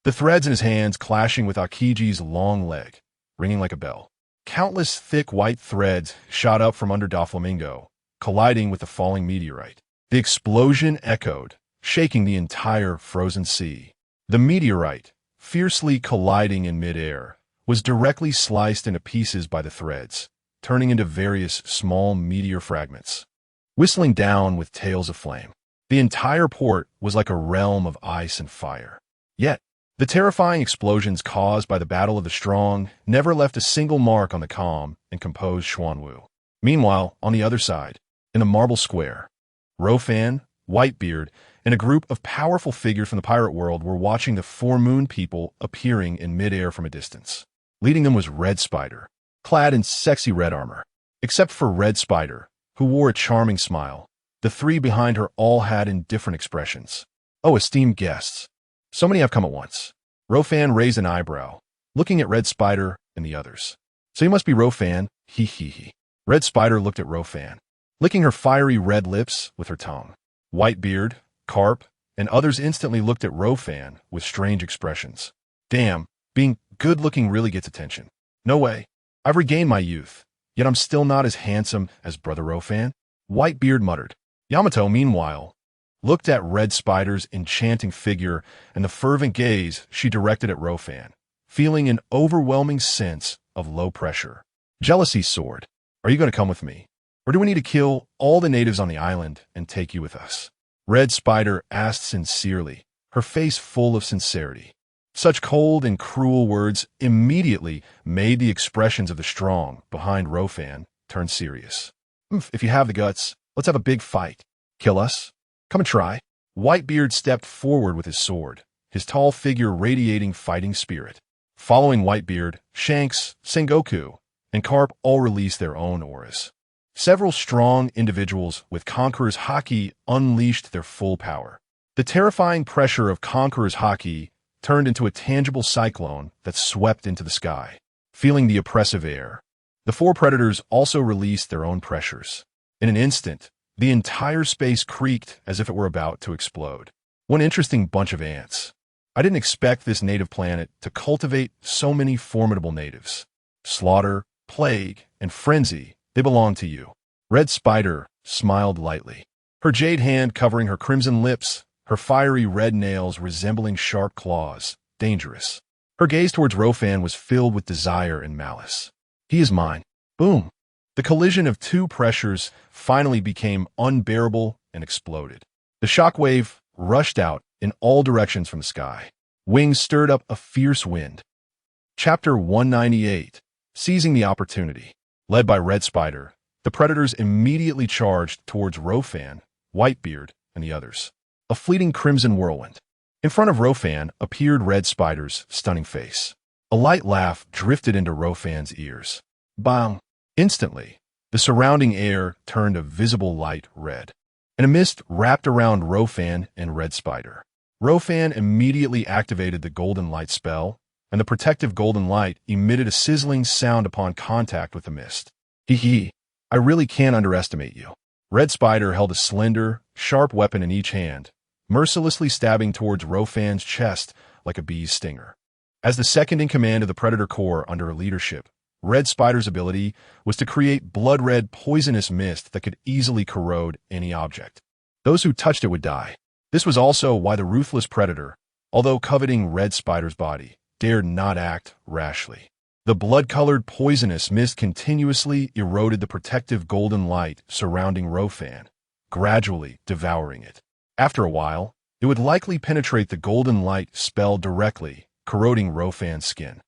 the threads in his hands clashing with Akiji's long leg, ringing like a bell. Countless thick white threads shot up from under Doflamingo, colliding with the falling meteorite. The explosion echoed, shaking the entire frozen sea. The meteorite, fiercely colliding in midair, was directly sliced into pieces by the threads, turning into various small meteor fragments, whistling down with tails of flame. The entire port was like a realm of ice and fire. Yet, the terrifying explosions caused by the Battle of the Strong never left a single mark on the calm and composed Xuanwu. Meanwhile, on the other side, in the marble square, Luo Fan, Whitebeard, and a group of powerful figures from the pirate world were watching the 4 Moon People appearing in midair from a distance. Leading them was Red Spider, clad in sexy red armor. Except for Red Spider, who wore a charming smile, the 3 behind her all had indifferent expressions. Oh, esteemed guests. So many have come at once. Luo Fan raised an eyebrow, looking at Red Spider and the others. So you must be Luo Fan, he. Red Spider looked at Luo Fan, licking her fiery red lips with her tongue. Whitebeard, Carp, and others instantly looked at Luo Fan with strange expressions. Damn, being good-looking really gets attention. No way. I've regained my youth, yet I'm still not as handsome as Brother Luo Fan. Whitebeard muttered. Yamato, meanwhile, looked at Red Spider's enchanting figure and the fervent gaze she directed at Luo Fan, feeling an overwhelming sense of low pressure. Jealousy soared. Are you going to come with me? Or do we need to kill all the natives on the island and take you with us? Red Spider asked sincerely, her face full of sincerity. Such cold and cruel words immediately made the expressions of the strong behind Luo Fan turn serious. If you have the guts, let's have a big fight. Kill us? Come and try. Whitebeard stepped forward with his sword, his tall figure radiating fighting spirit. Following Whitebeard, Shanks, Sengoku, and Carp all released their own auras. Several strong individuals with Conqueror's Haki unleashed their full power. The terrifying pressure of Conqueror's Haki turned into a tangible cyclone that swept into the sky. Feeling the oppressive air, the four predators also released their own pressures. In an instant, the entire space creaked as if it were about to explode. One interesting bunch of ants. I didn't expect this native planet to cultivate so many formidable natives. Slaughter, plague, and frenzy, they belong to you. Red Spider smiled lightly, her jade hand covering her crimson lips, her fiery red nails resembling sharp claws, dangerous. Her gaze towards Luo Fan was filled with desire and malice. He is mine. Boom. The collision of two pressures finally became unbearable and exploded. The shockwave rushed out in all directions from the sky. Wings stirred up a fierce wind. Chapter 198. Seizing the Opportunity. Led by Red Spider, the predators immediately charged towards Luo Fan, Whitebeard, and the others. A fleeting crimson whirlwind. In front of Luo Fan appeared Red Spider's stunning face. A light laugh drifted into Luo Fan's ears. Bang! Instantly, the surrounding air turned a visible light red, and a mist wrapped around Luo Fan and Red Spider. Luo Fan immediately activated the golden light spell, and the protective golden light emitted a sizzling sound upon contact with the mist. Hee, I really can't underestimate you. Red Spider held a slender, sharp weapon in each hand, mercilessly stabbing towards Luo Fan's chest like a bee's stinger. As the second in command of the Predator Corps under her leadership, Red Spider's ability was to create blood-red poisonous mist that could easily corrode any object. Those who touched it would die. This was also why the ruthless Predator, although coveting Red Spider's body, dared not act rashly. The blood-colored poisonous mist continuously eroded the protective golden light surrounding Luo Fan, gradually devouring it. After a while, it would likely penetrate the golden light spell directly, corroding Luo Fan's skin.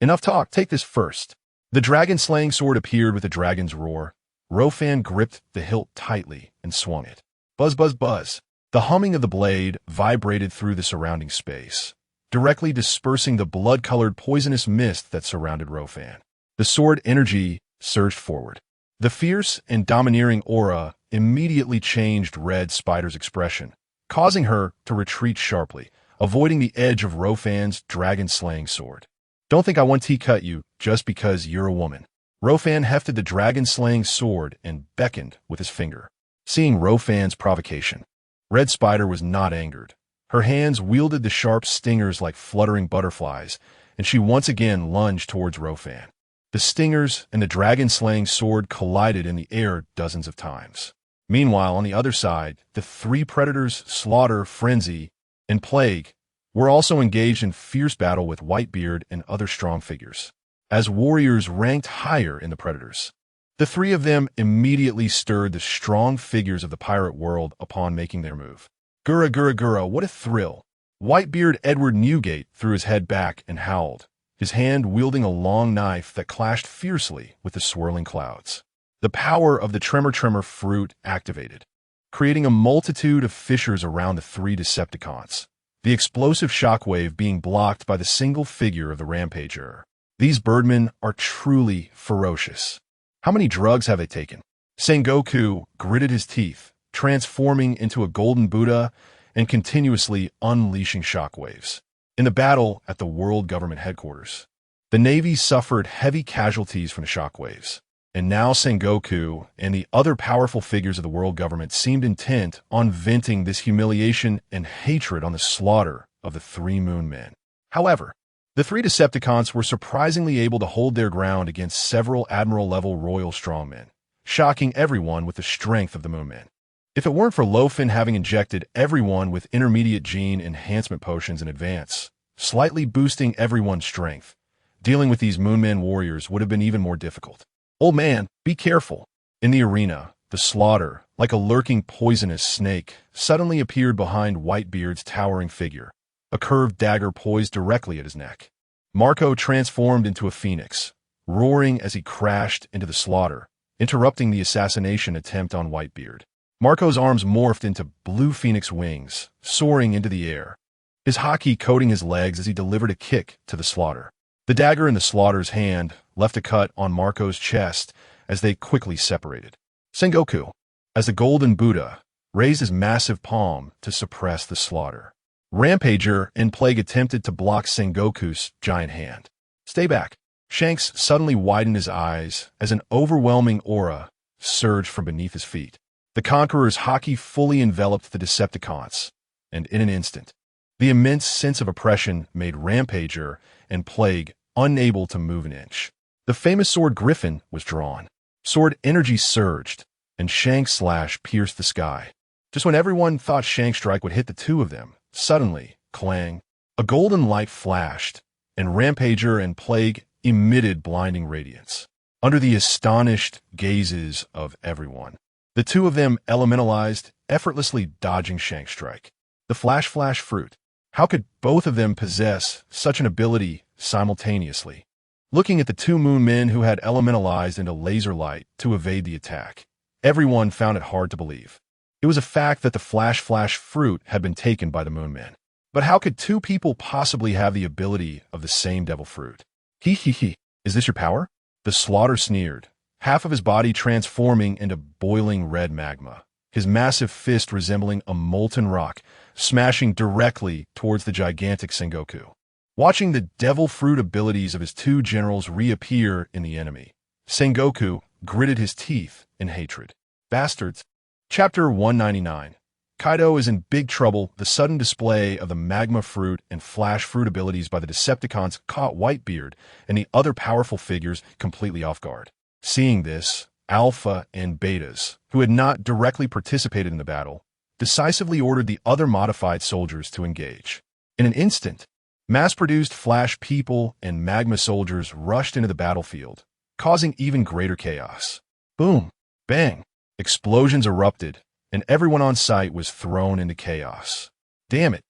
Enough talk, take this first. The dragon-slaying sword appeared with a dragon's roar. Luo Fan gripped the hilt tightly and swung it. Buzz, buzz, buzz. The humming of the blade vibrated through the surrounding space, directly dispersing the blood-colored poisonous mist that surrounded Luo Fan. The sword energy surged forward. The fierce and domineering aura immediately changed Red Spider's expression, causing her to retreat sharply, avoiding the edge of Luo Fan's dragon-slaying sword. Don't think I want to cut you just because you're a woman. Luo Fan hefted the dragon-slaying sword and beckoned with his finger. Seeing Luo Fan's provocation, Red Spider was not angered. Her hands wielded the sharp stingers like fluttering butterflies, and she once again lunged towards Luo Fan. The stingers and the dragon-slaying sword collided in the air dozens of times. Meanwhile, on the other side, the three predators, Slaughter, Frenzy, and Plague, were also engaged in fierce battle with Whitebeard and other strong figures. As warriors ranked higher in the predators, the three of them immediately stirred the strong figures of the pirate world upon making their move. Gura, gura, gura, what a thrill! Whitebeard Edward Newgate threw his head back and howled, his hand wielding a long knife that clashed fiercely with the swirling clouds. The power of the Tremor fruit activated, creating a multitude of fissures around the three Decepticons, the explosive shockwave being blocked by the single figure of the Rampager. These birdmen are truly ferocious. How many drugs have they taken? Sengoku gritted his teeth, transforming into a golden Buddha and continuously unleashing shockwaves. In the battle at the World Government Headquarters, the Navy suffered heavy casualties from the shockwaves, and now Sengoku and the other powerful figures of the world government seemed intent on venting this humiliation and hatred on the slaughter of the three Moon Men. However, the three Decepticons were surprisingly able to hold their ground against several Admiral-level Royal Strongmen, shocking everyone with the strength of the Moon Men. If it weren't for Luo Fan having injected everyone with intermediate gene enhancement potions in advance, slightly boosting everyone's strength, dealing with these Moon Men warriors would have been even more difficult. Old man, be careful. In the arena, the Slaughter, like a lurking poisonous snake, suddenly appeared behind Whitebeard's towering figure, a curved dagger poised directly at his neck. Marco transformed into a phoenix, roaring as he crashed into the Slaughter, interrupting the assassination attempt on Whitebeard. Marco's arms morphed into blue phoenix wings, soaring into the air, his haki coating his legs as he delivered a kick to the slaughter. The dagger in the slaughter's hand left a cut on Marco's chest as they quickly separated. Sengoku, as the golden Buddha, raised his massive palm to suppress the slaughter. Rampager and Plague attempted to block Sengoku's giant hand. Stay back. Shanks suddenly widened his eyes as an overwhelming aura surged from beneath his feet. The Conqueror's haki fully enveloped the Decepticons, and in an instant, the immense sense of oppression made Rampager and Plague unable to move an inch. The famous sword Griffin was drawn. Sword energy surged, and Shank's slash pierced the sky. Just when everyone thought Shank's strike would hit the two of them, suddenly, clang, a golden light flashed, and Rampager and Plague emitted blinding radiance. Under the astonished gazes of everyone, the two of them elementalized, effortlessly dodging Shank's strike. The flash fruit. How could both of them possess such an ability simultaneously? Looking at the two moon men who had elementalized into laser light to evade the attack, everyone found it hard to believe. It was a fact that the flash fruit had been taken by the moon men. But how could two people possibly have the ability of the same devil fruit? He. Is this your power? The slaughter sneered, half of his body transforming into boiling red magma, his massive fist resembling a molten rock, smashing directly towards the gigantic Sengoku. Watching the devil fruit abilities of his two generals reappear in the enemy, Sengoku gritted his teeth in hatred. Bastards. Chapter 199. Kaido is in big trouble. The sudden display of the magma fruit and flash fruit abilities by the Decepticons caught Whitebeard and the other powerful figures completely off guard. Seeing this, Alpha and Betas, who had not directly participated in the battle, decisively ordered the other modified soldiers to engage. In an instant, mass-produced flash people and magma soldiers rushed into the battlefield, causing even greater chaos. Boom! Bang! Explosions erupted, and everyone on site was thrown into chaos. Damn it!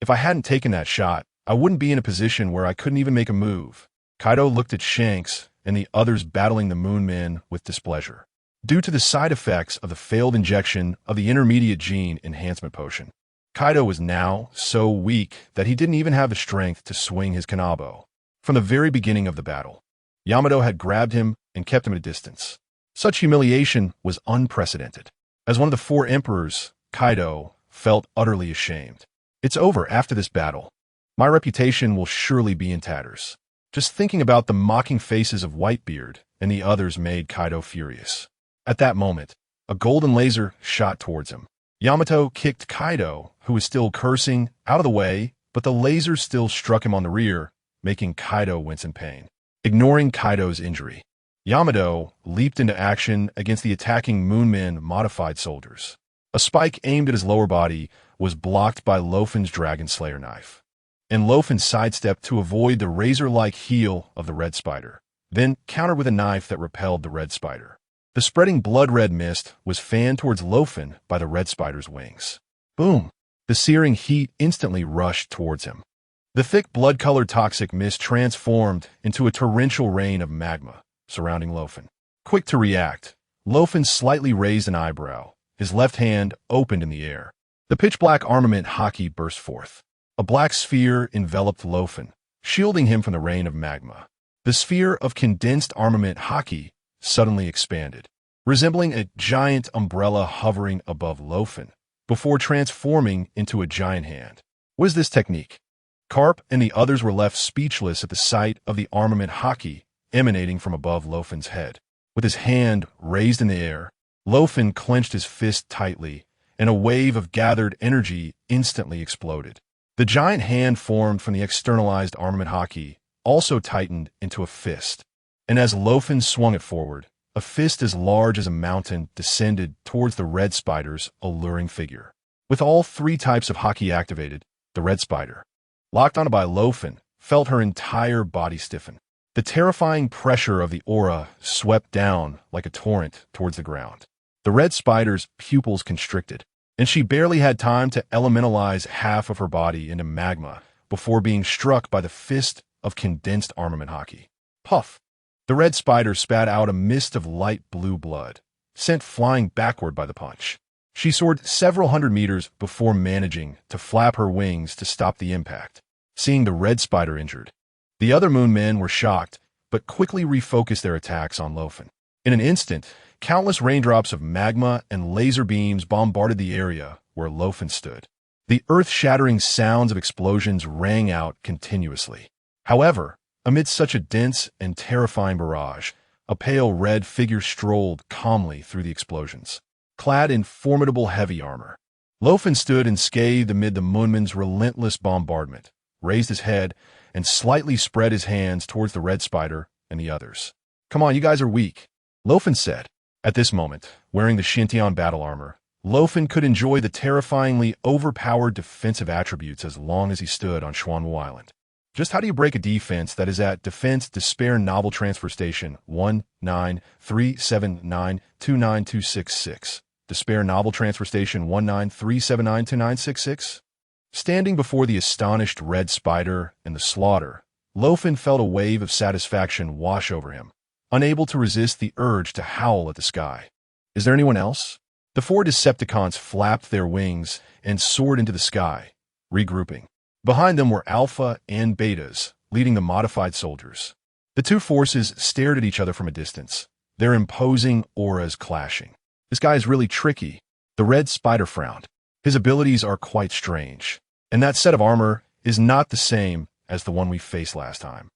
If I hadn't taken that shot, I wouldn't be in a position where I couldn't even make a move. Kaido looked at Shanks and the others battling the moon men with displeasure. Due to the side effects of the failed injection of the intermediate gene enhancement potion, Kaido was now so weak that he didn't even have the strength to swing his kanabo. From the very beginning of the battle, Yamato had grabbed him and kept him at a distance. Such humiliation was unprecedented. As one of the four emperors, Kaido felt utterly ashamed. It's over after this battle. My reputation will surely be in tatters. Just thinking about the mocking faces of Whitebeard and the others made Kaido furious. At that moment, a golden laser shot towards him. Yamato kicked Kaido, who was still cursing, out of the way, but the laser still struck him on the rear, making Kaido wince in pain. Ignoring Kaido's injury, Yamato leaped into action against the attacking Moonmen modified soldiers. A spike aimed at his lower body was blocked by Luo Fan's Dragon Slayer knife, and Luo Fan sidestepped to avoid the razor-like heel of the Red Spider, then countered with a knife that repelled the Red Spider. The spreading blood-red mist was fanned towards Luo Fan by the Red Spider's wings. Boom! The searing heat instantly rushed towards him. The thick blood-colored toxic mist transformed into a torrential rain of magma surrounding Luo Fan. Quick to react, Luo Fan slightly raised an eyebrow. His left hand opened in the air. The pitch-black armament haki burst forth. A black sphere enveloped Luo Fan, shielding him from the rain of magma. The sphere of condensed armament haki suddenly expanded, resembling a giant umbrella hovering above Luo Fan, before transforming into a giant hand. What is this technique? Carp and the others were left speechless at the sight of the armament haki emanating from above Luo Fan's head. With his hand raised in the air, Luo Fan clenched his fist tightly, and a wave of gathered energy instantly exploded. The giant hand formed from the externalized armament haki also tightened into a fist, and as Luo Fan swung it forward, a fist as large as a mountain descended towards the Red Spider's alluring figure. With all three types of haki activated, the Red Spider, locked onto by Luo Fan, felt her entire body stiffen. The terrifying pressure of the aura swept down like a torrent towards the ground. The Red Spider's pupils constricted, and she barely had time to elementalize half of her body into magma before being struck by the fist of condensed armament haki. Puff! The Red Spider spat out a mist of light blue blood, sent flying backward by the punch. She soared several hundred meters before managing to flap her wings to stop the impact, seeing the red spider injured. The other moon men were shocked, but quickly refocused their attacks on Luo Fan. In an instant, countless raindrops of magma and laser beams bombarded the area where Luo Fan stood. The earth-shattering sounds of explosions rang out continuously. However, amidst such a dense and terrifying barrage, a pale red figure strolled calmly through the explosions, clad in formidable heavy armor. Luo Fan stood unscathed amid the moonmen's relentless bombardment, raised his head, and slightly spread his hands towards the red spider and the others. "Come on, you guys are weak," Luo Fan said. At this moment, wearing the Xintian battle armor, Luo Fan could enjoy the terrifyingly overpowered defensive attributes as long as he stood on Xuanwu Island. Just how do you break a defense that is at Defense Despair Novel Transfer Station 19379292266? Despair Novel Transfer Station 193792966? Standing before the astonished red spider and the slaughter, Luo Fan felt a wave of satisfaction wash over him, unable to resist the urge to howl at the sky. Is there anyone else? The four Decepticons flapped their wings and soared into the sky, regrouping. Behind them were Alpha and Betas, leading the modified soldiers. The two forces stared at each other from a distance, their imposing auras clashing. "This guy is really tricky," the red spider frowned. "His abilities are quite strange, and that set of armor is not the same as the one we faced last time."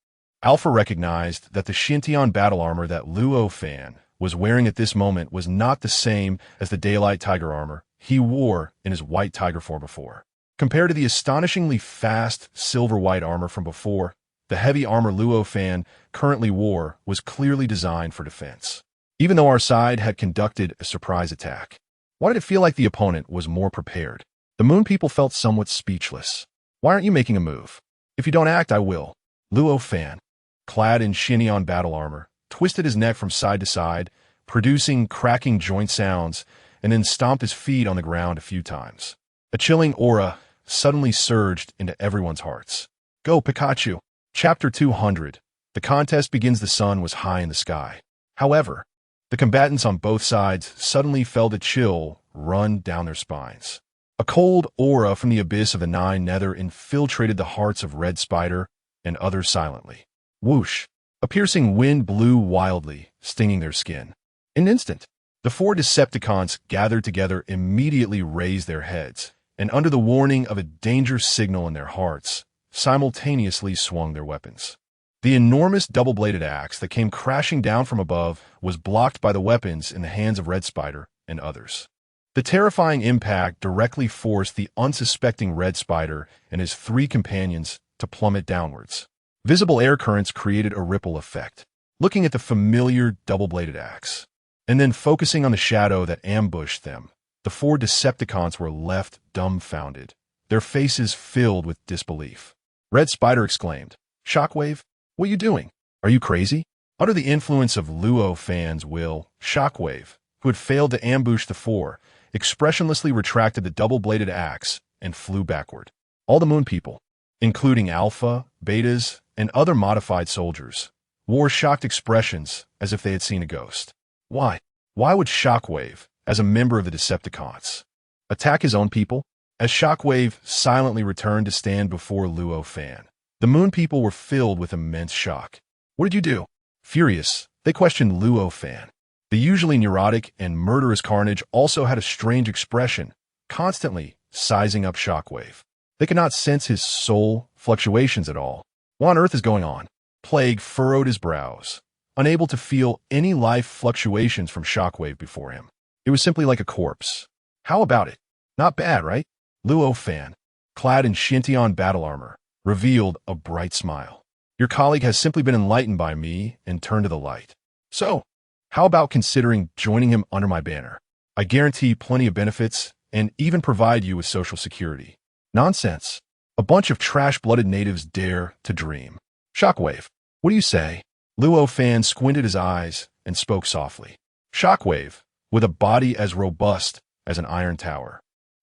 Alpha recognized that the Xintian battle armor that Luo Fan was wearing at this moment was not the same as the Daylight Tiger armor he wore in his White Tiger form before. Compared to the astonishingly fast silver-white armor from before, the heavy armor Luo Fan currently wore was clearly designed for defense. Even though our side had conducted a surprise attack, why did it feel like the opponent was more prepared? The moon people felt somewhat speechless. "Why aren't you making a move? If you don't act, I will." Luo Fan, clad in Xintian battle armor, twisted his neck from side to side, producing cracking joint sounds, and then stomped his feet on the ground a few times. A chilling aura suddenly surged into everyone's hearts. "Go, Pikachu!" Chapter 200. The contest begins. The sun was high in the sky. However, the combatants on both sides suddenly felt a chill run down their spines. A cold aura from the abyss of the Nine Nether infiltrated the hearts of Red Spider and others silently. Whoosh! A piercing wind blew wildly, stinging their skin. In an instant, the four Decepticons gathered together immediately raised their heads, and under the warning of a danger signal in their hearts, simultaneously swung their weapons. The enormous double-bladed axe that came crashing down from above was blocked by the weapons in the hands of Red Spider and others. The terrifying impact directly forced the unsuspecting Red Spider and his three companions to plummet downwards. Visible air currents created a ripple effect. Looking at the familiar double-bladed axe, and then focusing on the shadow that ambushed them, the four Decepticons were left dumbfounded, their faces filled with disbelief. Red Spider exclaimed, "Shockwave, what are you doing? Are you crazy?" Under the influence of Luo Fan's will, Shockwave, who had failed to ambush the four, expressionlessly retracted the double-bladed axe and flew backward. All the moon people, including Alpha, Betas, and other modified soldiers, wore shocked expressions as if they had seen a ghost. Why? Why would Shockwave, as a member of the Decepticons, attack his own people? As Shockwave silently returned to stand before Luo Fan, the moon people were filled with immense shock. "What did you do?" Furious, they questioned Luo Fan. The usually neurotic and murderous Carnage also had a strange expression, constantly sizing up Shockwave. They could not sense his soul fluctuations at all. What on earth is going on? Plague furrowed his brows, unable to feel any life fluctuations from Shockwave before him. It was simply like a corpse. How about it? Not bad, right? Luo Fan, clad in Xintian battle armor, revealed a bright smile. "Your colleague has simply been enlightened by me and turned to the light. So, how about considering joining him under my banner? I guarantee plenty of benefits and even provide you with social security." Nonsense. A bunch of trash-blooded natives dare to dream. "Shockwave, what do you say?" Luo Fan squinted his eyes and spoke softly. Shockwave, with a body as robust as an iron tower,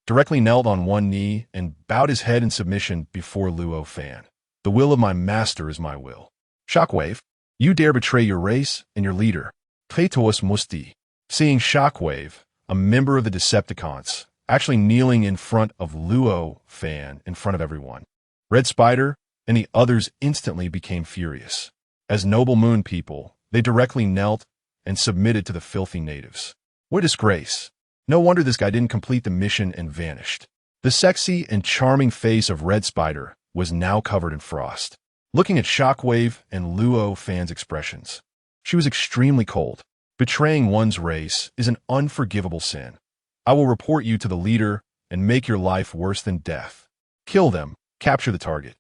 directly knelt on one knee and bowed his head in submission before Luo Fan. "The will of my master is my will." "Shockwave, you dare betray your race and your leader. Kaidos musti." Seeing Shockwave, a member of the Decepticons, actually kneeling in front of Luo Fan in front of everyone. Red Spider and the others instantly became furious. As noble moon people, they directly knelt and submitted to the filthy natives. What a disgrace. No wonder this guy didn't complete the mission and vanished. The sexy and charming face of Red Spider was now covered in frost. Looking at Shockwave and Luo Fan's expressions, she was extremely cold. Betraying one's race is an unforgivable sin. I will report you to the leader and make your life worse than death. Kill them, capture the target,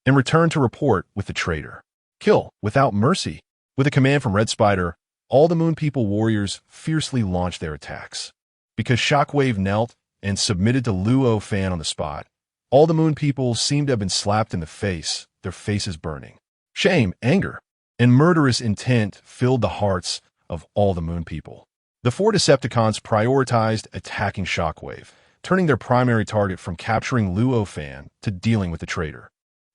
and return to report with the traitor. Kill without mercy. With a command from Red Spider, all the Moon People warriors fiercely launched their attacks. Because Shockwave knelt and submitted to Luo Fan on the spot, all the Moon People seemed to have been slapped in the face, their faces burning. Shame, anger, and murderous intent filled the hearts of all the Moon People. The 4 Decepticons prioritized attacking Shockwave, turning their primary target from capturing Luo Fan to dealing with the traitor.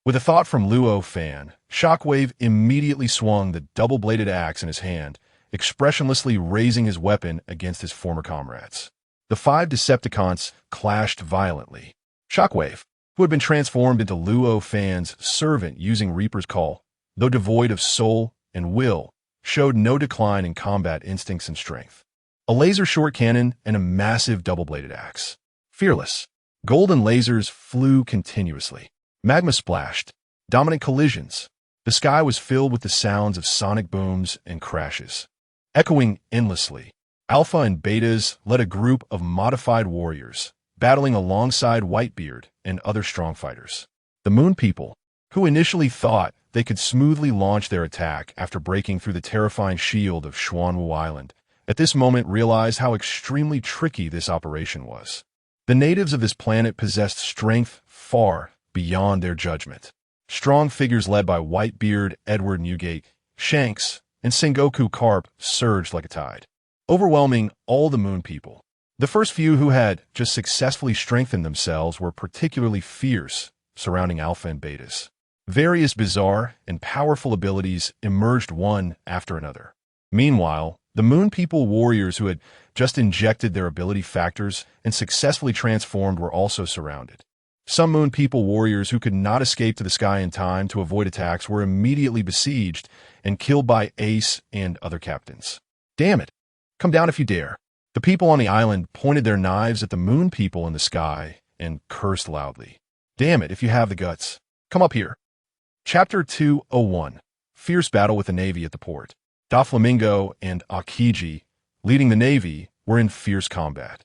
With a thought from Luo Fan, Shockwave immediately swung the double-bladed axe in his hand, expressionlessly raising his weapon against his former comrades. The 5 Decepticons clashed violently. Shockwave, who had been transformed into Luo Fan's servant using Reaper's Call, though devoid of soul and will, showed no decline in combat instincts and strength. A laser short cannon and a massive double-bladed axe. Fearless. Golden lasers flew continuously. Magma splashed. Dominant collisions. The sky was filled with the sounds of sonic booms and crashes. Echoing endlessly, Alpha and Betas led a group of modified warriors, battling alongside Whitebeard and other strong fighters. The Moon People, who initially thought they could smoothly launch their attack after breaking through the terrifying shield of Xuanwu Island, at this moment realized how extremely tricky this operation was. The natives of this planet possessed strength far beyond their judgment. Strong figures led by Whitebeard, Edward Newgate, Shanks, and Sengoku Carp surged like a tide, overwhelming all the Moon People. The first few who had just successfully strengthened themselves were particularly fierce, surrounding Alpha and Betas. Various bizarre and powerful abilities emerged one after another. Meanwhile, the Moon People warriors who had just injected their ability factors and successfully transformed were also surrounded. Some Moon People warriors who could not escape to the sky in time to avoid attacks were immediately besieged and killed by Ace and other captains. Damn it! Come down if you dare. The people on the island pointed their knives at the Moon People in the sky and cursed loudly. Damn it if you have the guts. Come up here. Chapter 201. Fierce battle with the Navy at the port. Doflamingo and Akiji, leading the Navy, were in fierce combat.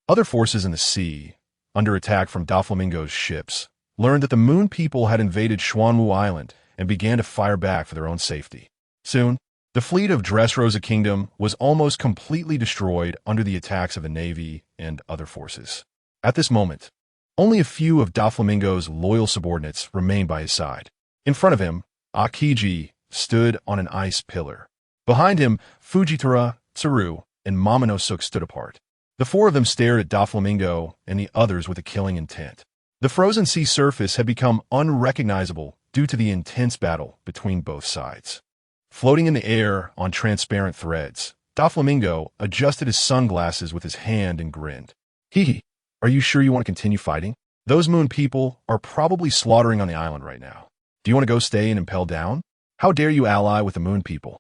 Other forces in the sea, under attack from Doflamingo's ships, learned that the Moon People had invaded Xuanwu Island and began to fire back for their own safety. Soon, the fleet of Dressrosa Kingdom was almost completely destroyed under the attacks of the Navy and other forces. At this moment, only a few of Doflamingo's loyal subordinates remained by his side. In front of him, Akiji stood on an ice pillar. Behind him, Fujitora, Tsaru, and Momonosuke stood apart. The 4 of them stared at Doflamingo and the others with a killing intent. The frozen sea surface had become unrecognizable due to the intense battle between both sides. Floating in the air on transparent threads, Doflamingo adjusted his sunglasses with his hand and grinned. Hee, are you sure you want to continue fighting? Those Moon People are probably slaughtering on the island right now. Do you want to go stay and impel down? How dare you ally with the Moon People?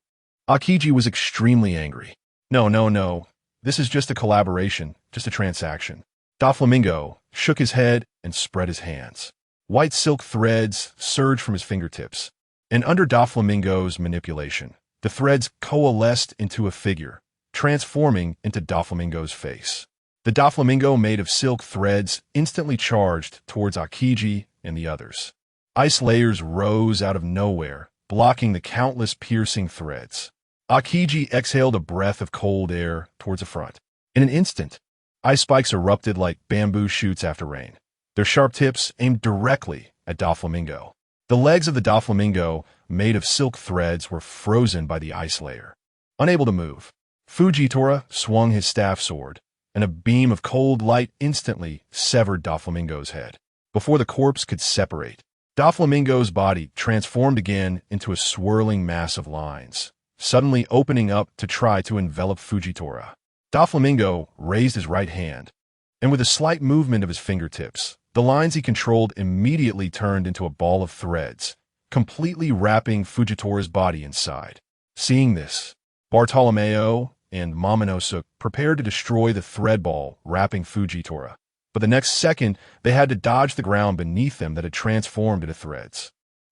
Akiji was extremely angry. No. This is just a collaboration, just a transaction. Doflamingo shook his head and spread his hands. White silk threads surged from his fingertips, and under Doflamingo's manipulation, the threads coalesced into a figure, transforming into Doflamingo's face. The Doflamingo made of silk threads instantly charged towards Akiji and the others. Ice layers rose out of nowhere, blocking the countless piercing threads. Akiji exhaled a breath of cold air towards the front. In an instant, ice spikes erupted like bamboo shoots after rain, their sharp tips aimed directly at Doflamingo. The legs of the Doflamingo, made of silk threads, were frozen by the ice layer. Unable to move, Fujitora swung his staff sword, and a beam of cold light instantly severed Doflamingo's head. Before the corpse could separate, Doflamingo's body transformed again into a swirling mass of lines, suddenly opening up to try to envelop Fujitora. Doflamingo raised his right hand, and with a slight movement of his fingertips, the lines he controlled immediately turned into a ball of threads, completely wrapping Fujitora's body inside. Seeing this, Bartolomeo and Momonosuke prepared to destroy the thread ball wrapping Fujitora, but the next second they had to dodge the ground beneath them that had transformed into threads.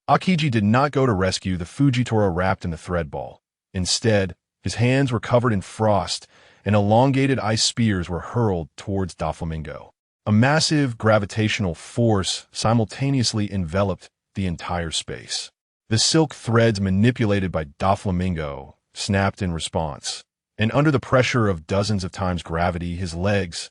Aokiji did not go to rescue the Fujitora wrapped in the thread ball. Instead, his hands were covered in frost, and elongated ice spears were hurled towards Doflamingo. A massive gravitational force simultaneously enveloped the entire space. The silk threads manipulated by Doflamingo snapped in response, and under the pressure of dozens of times gravity, his legs,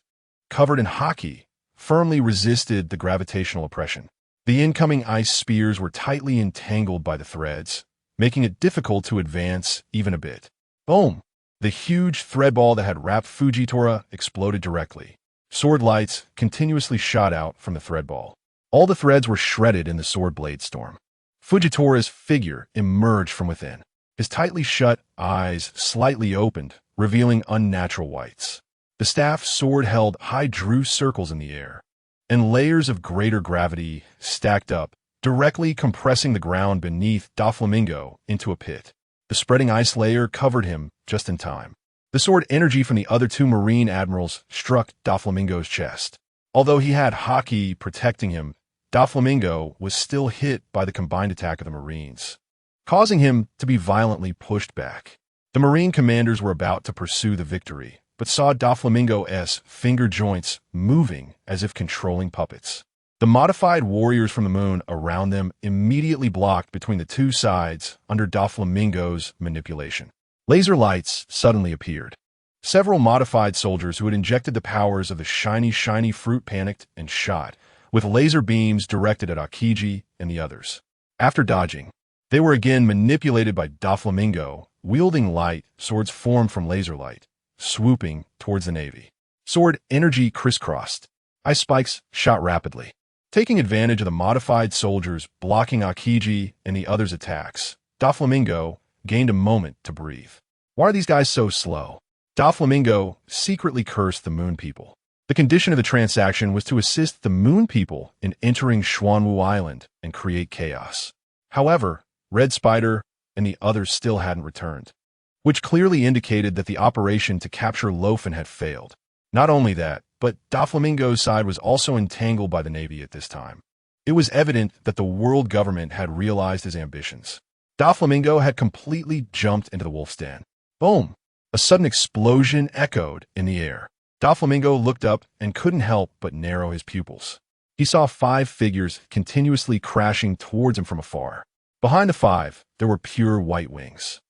covered in haki, firmly resisted the gravitational oppression. The incoming ice spears were tightly entangled by the threads, making it difficult to advance even a bit. Boom! The huge thread ball that had wrapped Fujitora exploded directly. Sword lights continuously shot out from the thread ball. All the threads were shredded in the sword blade storm. Fujitora's figure emerged from within. His tightly shut eyes slightly opened, revealing unnatural whites. The staff sword held high drew circles in the air, and layers of greater gravity stacked up, directly compressing the ground beneath Doflamingo into a pit. The spreading ice layer covered him just in time. The sword energy from the other two Marine admirals struck Doflamingo's chest. Although he had haki protecting him, Doflamingo was still hit by the combined attack of the Marines, causing him to be violently pushed back. The Marine commanders were about to pursue the victory, but saw Doflamingo's finger joints moving as if controlling puppets. The modified warriors from the moon around them immediately blocked between the two sides under Doflamingo's manipulation. Laser lights suddenly appeared. Several modified soldiers who had injected the powers of the shiny fruit panicked and shot, with laser beams directed at Aokiji and the others. After dodging, they were again manipulated by Doflamingo, wielding light swords formed from laser light, swooping towards the Navy. Sword energy crisscrossed. Ice spikes shot rapidly. Taking advantage of the modified soldiers blocking Aokiji and the others' attacks, Doflamingo gained a moment to breathe. Why are these guys so slow? Doflamingo secretly cursed the Moon People. The condition of the transaction was to assist the Moon People in entering Xuanwu Island and create chaos. However, Red Spider and the others still hadn't returned, which clearly indicated that the operation to capture Luo Fan had failed. Not only that, but Doflamingo's side was also entangled by the Navy at this time. It was evident that the world government had realized his ambitions. Doflamingo had completely jumped into the wolf's den. Boom! A sudden explosion echoed in the air. Doflamingo looked up and couldn't help but narrow his pupils. He saw 5 figures continuously crashing towards him from afar. Behind the 5, there were pure white wings.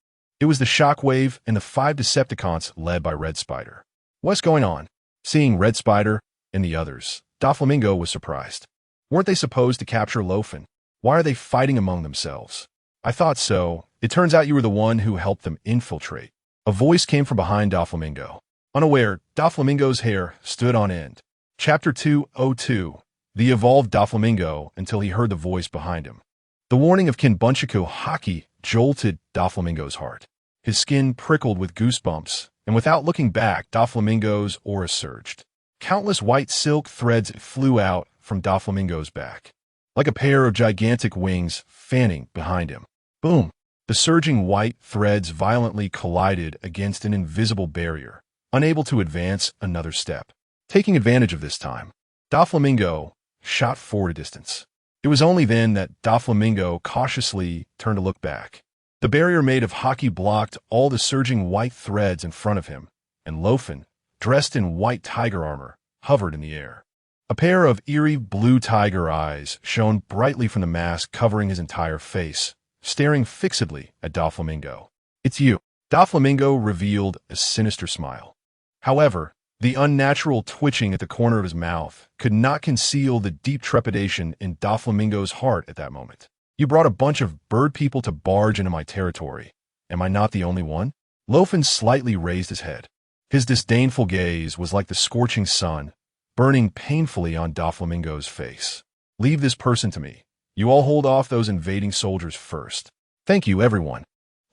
It was the Shockwave and the 5 Decepticons led by Red Spider. What's going on? Seeing Red Spider and the others, Doflamingo was surprised. Weren't they supposed to capture Luo Fan? Why are they fighting among themselves? I thought so. It turns out you were the one who helped them infiltrate. A voice came from behind Doflamingo. Unaware, Doflamingo's hair stood on end. Chapter 202. The evolved Doflamingo until he heard the voice behind him. The warning of Kinbunchaku Haki jolted Doflamingo's heart. His skin prickled with goosebumps, and without looking back, Doflamingo's aura surged. Countless white silk threads flew out from Doflamingo's back, like a pair of gigantic wings fanning behind him. Boom! The surging white threads violently collided against an invisible barrier, unable to advance another step. Taking advantage of this time, Doflamingo shot forward a distance. It was only then that Doflamingo cautiously turned to look back. The barrier made of haki blocked all the surging white threads in front of him, and Luo Fan, dressed in white tiger armor, hovered in the air. A pair of eerie blue tiger eyes shone brightly from the mask covering his entire face, staring fixedly at Doflamingo. "It's you." Doflamingo revealed a sinister smile. However, the unnatural twitching at the corner of his mouth could not conceal the deep trepidation in Doflamingo's heart at that moment. "You brought a bunch of bird people to barge into my territory. Am I not the only one?" Luo Fan slightly raised his head. His disdainful gaze was like the scorching sun, burning painfully on Doflamingo's face. "Leave this person to me. You all hold off those invading soldiers first." "Thank you, everyone,"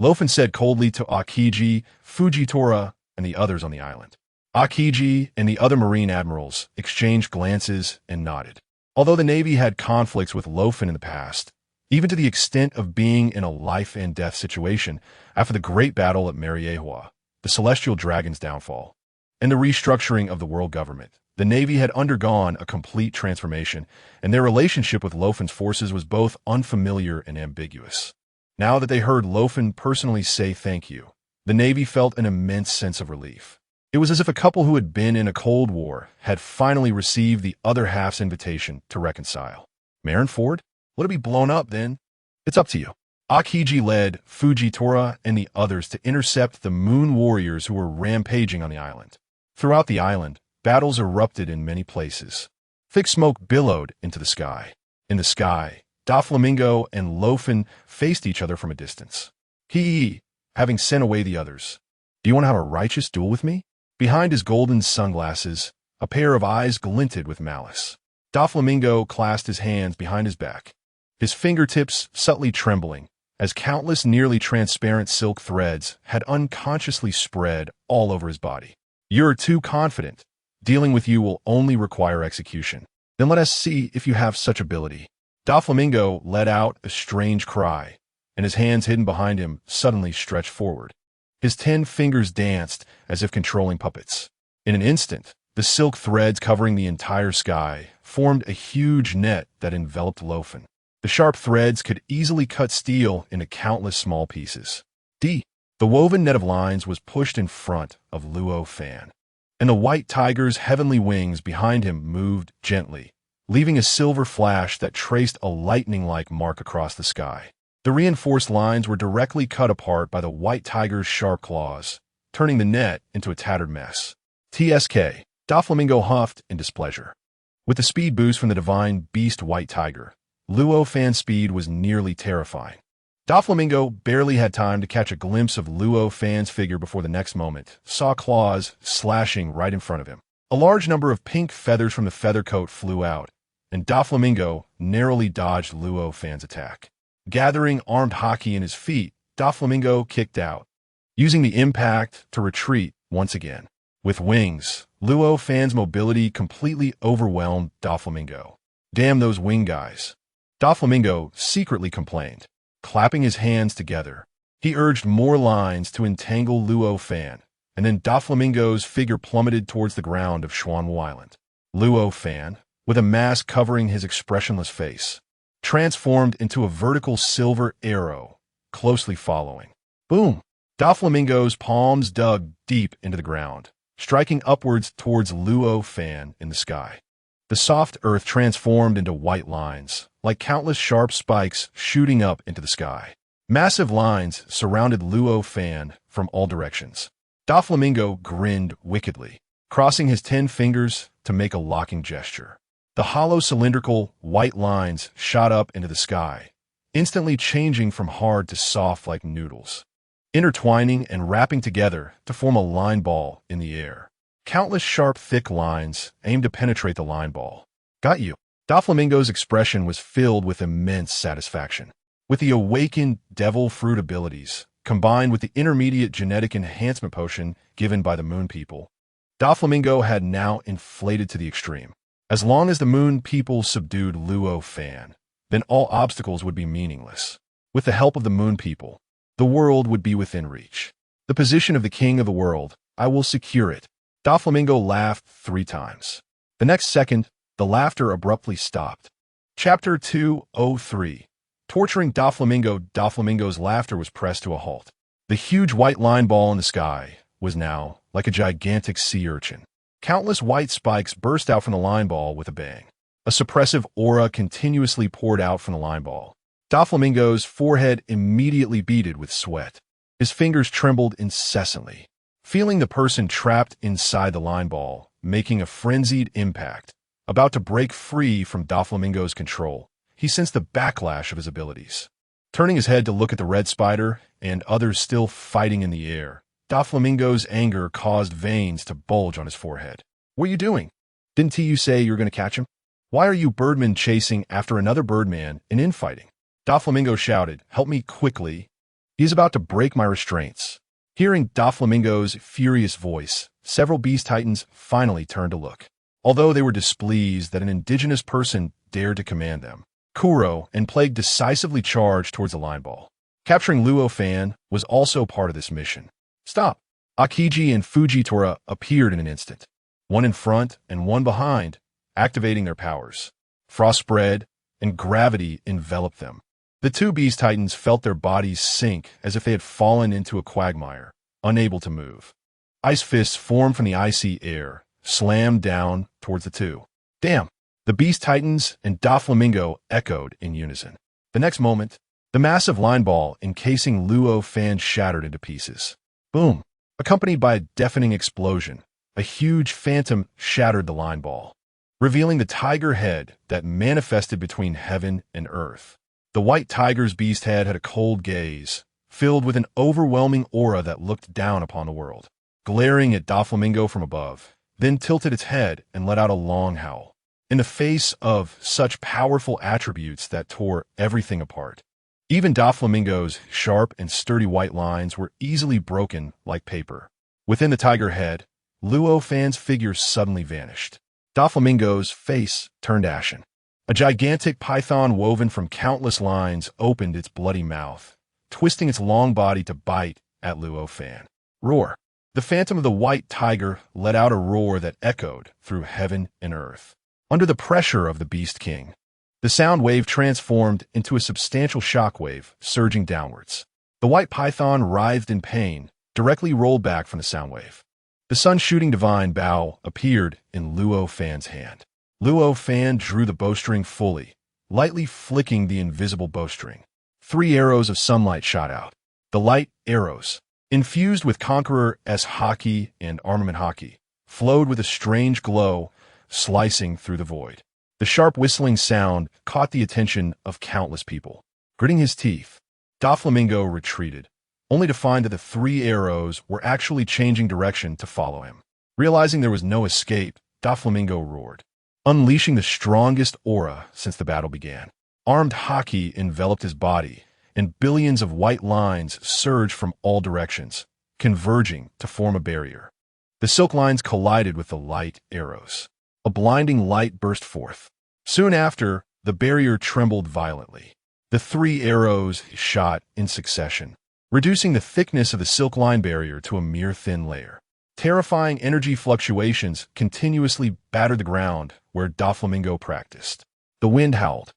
Luo Fan said coldly to Aokiji, Fujitora, and the others on the island. Akiji and the other Marine admirals exchanged glances and nodded. Although the Navy had conflicts with Luo Fan in the past, even to the extent of being in a life-and-death situation after the Great Battle at Mariehua, the Celestial Dragon's downfall, and the restructuring of the world government, the Navy had undergone a complete transformation, and their relationship with Luo Fan's forces was both unfamiliar and ambiguous. Now that they heard Luo Fan personally say thank you, the Navy felt an immense sense of relief. It was as if a couple who had been in a Cold War had finally received the other half's invitation to reconcile. Marineford? Let it be blown up, then. It's up to you. Akiji led Fujitora and the others to intercept the Moon Warriors who were rampaging on the island. Throughout the island, battles erupted in many places. Thick smoke billowed into the sky. In the sky, Doflamingo and Luo Fan faced each other from a distance. He, having sent away the others. Do you want to have a righteous duel with me? Behind his golden sunglasses, a pair of eyes glinted with malice. Doflamingo clasped his hands behind his back, his fingertips subtly trembling, as countless nearly transparent silk threads had unconsciously spread all over his body. You're too confident. Dealing with you will only require execution. Then let us see if you have such ability. Doflamingo let out a strange cry, and his hands hidden behind him suddenly stretched forward. His 10 fingers danced as if controlling puppets. In an instant, the silk threads covering the entire sky formed a huge net that enveloped Luo Fan. The sharp threads could easily cut steel into countless small pieces. The woven net of lines was pushed in front of Luo Fan, and the white tiger's heavenly wings behind him moved gently, leaving a silver flash that traced a lightning-like mark across the sky. The reinforced lines were directly cut apart by the white tiger's sharp claws, turning the net into a tattered mess. TSK, Doflamingo huffed in displeasure. With the speed boost from the divine beast white tiger, Luo Fan's speed was nearly terrifying. Doflamingo barely had time to catch a glimpse of Luo Fan's figure before the next moment saw claws slashing right in front of him. A large number of pink feathers from the feather coat flew out, and Doflamingo narrowly dodged Luo Fan's attack. Gathering armed hockey in his feet, Doflamingo kicked out, using the impact to retreat once again. With wings, Luo Fan's mobility completely overwhelmed Doflamingo. Damn those wing guys. Doflamingo secretly complained. Clapping his hands together, he urged more lines to entangle Luo Fan, and then Doflamingo's figure plummeted towards the ground of Xuanwu Island. Luo Fan, with a mask covering his expressionless face, transformed into a vertical silver arrow, closely following. Boom! Doflamingo's palms dug deep into the ground, striking upwards towards Luo Fan in the sky. The soft earth transformed into white lines, like countless sharp spikes shooting up into the sky. Massive lines surrounded Luo Fan from all directions. Doflamingo grinned wickedly, crossing his 10 fingers to make a locking gesture. The hollow cylindrical, white lines shot up into the sky, instantly changing from hard to soft like noodles, intertwining and wrapping together to form a line ball in the air. Countless sharp, thick lines aimed to penetrate the line ball. Got you. Doflamingo's expression was filled with immense satisfaction. With the awakened devil fruit abilities, combined with the intermediate genetic enhancement potion given by the Moon People, Doflamingo had now inflated to the extreme. As long as the Moon People subdued Luo Fan, then all obstacles would be meaningless. With the help of the Moon People, the world would be within reach. The position of the king of the world, I will secure it. Doflamingo laughed 3 times. The next second, the laughter abruptly stopped. Chapter 203. Torturing Doflamingo. Doflamingo's laughter was pressed to a halt. The huge white line ball in the sky was now like a gigantic sea urchin. Countless white spikes burst out from the line ball with a bang. A suppressive aura continuously poured out from the line ball. Doflamingo's forehead immediately beaded with sweat. His fingers trembled incessantly, feeling the person trapped inside the line ball, making a frenzied impact. About to break free from Doflamingo's control, he sensed the backlash of his abilities. Turning his head to look at the red spider and others still fighting in the air, Doflamingo's anger caused veins to bulge on his forehead. What are you doing? Didn't you say you were going to catch him? Why are you birdmen chasing after another birdman and infighting? Doflamingo shouted, help me quickly. He is about to break my restraints. Hearing Doflamingo's furious voice, several beast titans finally turned to look. Although they were displeased that an indigenous person dared to command them, Kuro and Plague decisively charged towards the line ball. Capturing Luo Fan was also part of this mission. Stop! Akiji and Fujitora appeared in an instant, one in front and one behind, activating their powers. Frost spread, and gravity enveloped them. The two beast titans felt their bodies sink as if they had fallen into a quagmire, unable to move. Ice fists formed from the icy air, slammed down towards the two. Damn! The beast titans and Doflamingo echoed in unison. The next moment, the massive line ball encasing Luo Fan shattered into pieces. Boom! Accompanied by a deafening explosion, a huge phantom shattered the line ball, revealing the tiger head that manifested between heaven and earth. The white tiger's beast head had a cold gaze, filled with an overwhelming aura that looked down upon the world, glaring at Doflamingo from above, then tilted its head and let out a long howl. In the face of such powerful attributes that tore everything apart, even Doflamingo's sharp and sturdy white lines were easily broken like paper. Within the tiger head, Luo Fan's figure suddenly vanished. Doflamingo's face turned ashen. A gigantic python woven from countless lines opened its bloody mouth, twisting its long body to bite at Luo Fan. Roar! The phantom of the white tiger let out a roar that echoed through heaven and earth. Under the pressure of the Beast King, the sound wave transformed into a substantial shock wave, surging downwards. The white python writhed in pain, directly rolled back from the sound wave. The sun-shooting divine bow appeared in Luo Fan's hand. Luo Fan drew the bowstring fully, lightly flicking the invisible bowstring. 3 arrows of sunlight shot out. The light arrows, infused with Conqueror's haki and armament haki, flowed with a strange glow, slicing through the void. The sharp whistling sound caught the attention of countless people. Gritting his teeth, Doflamingo retreated, only to find that the 3 arrows were actually changing direction to follow him. Realizing there was no escape, Doflamingo roared, unleashing the strongest aura since the battle began. Armed haki enveloped his body, and billions of white lines surged from all directions, converging to form a barrier. The silk lines collided with the light arrows. A blinding light burst forth. Soon after, the barrier trembled violently. The 3 arrows shot in succession, reducing the thickness of the silk line barrier to a mere thin layer. Terrifying energy fluctuations continuously battered the ground where Doflamingo practiced. The wind howled.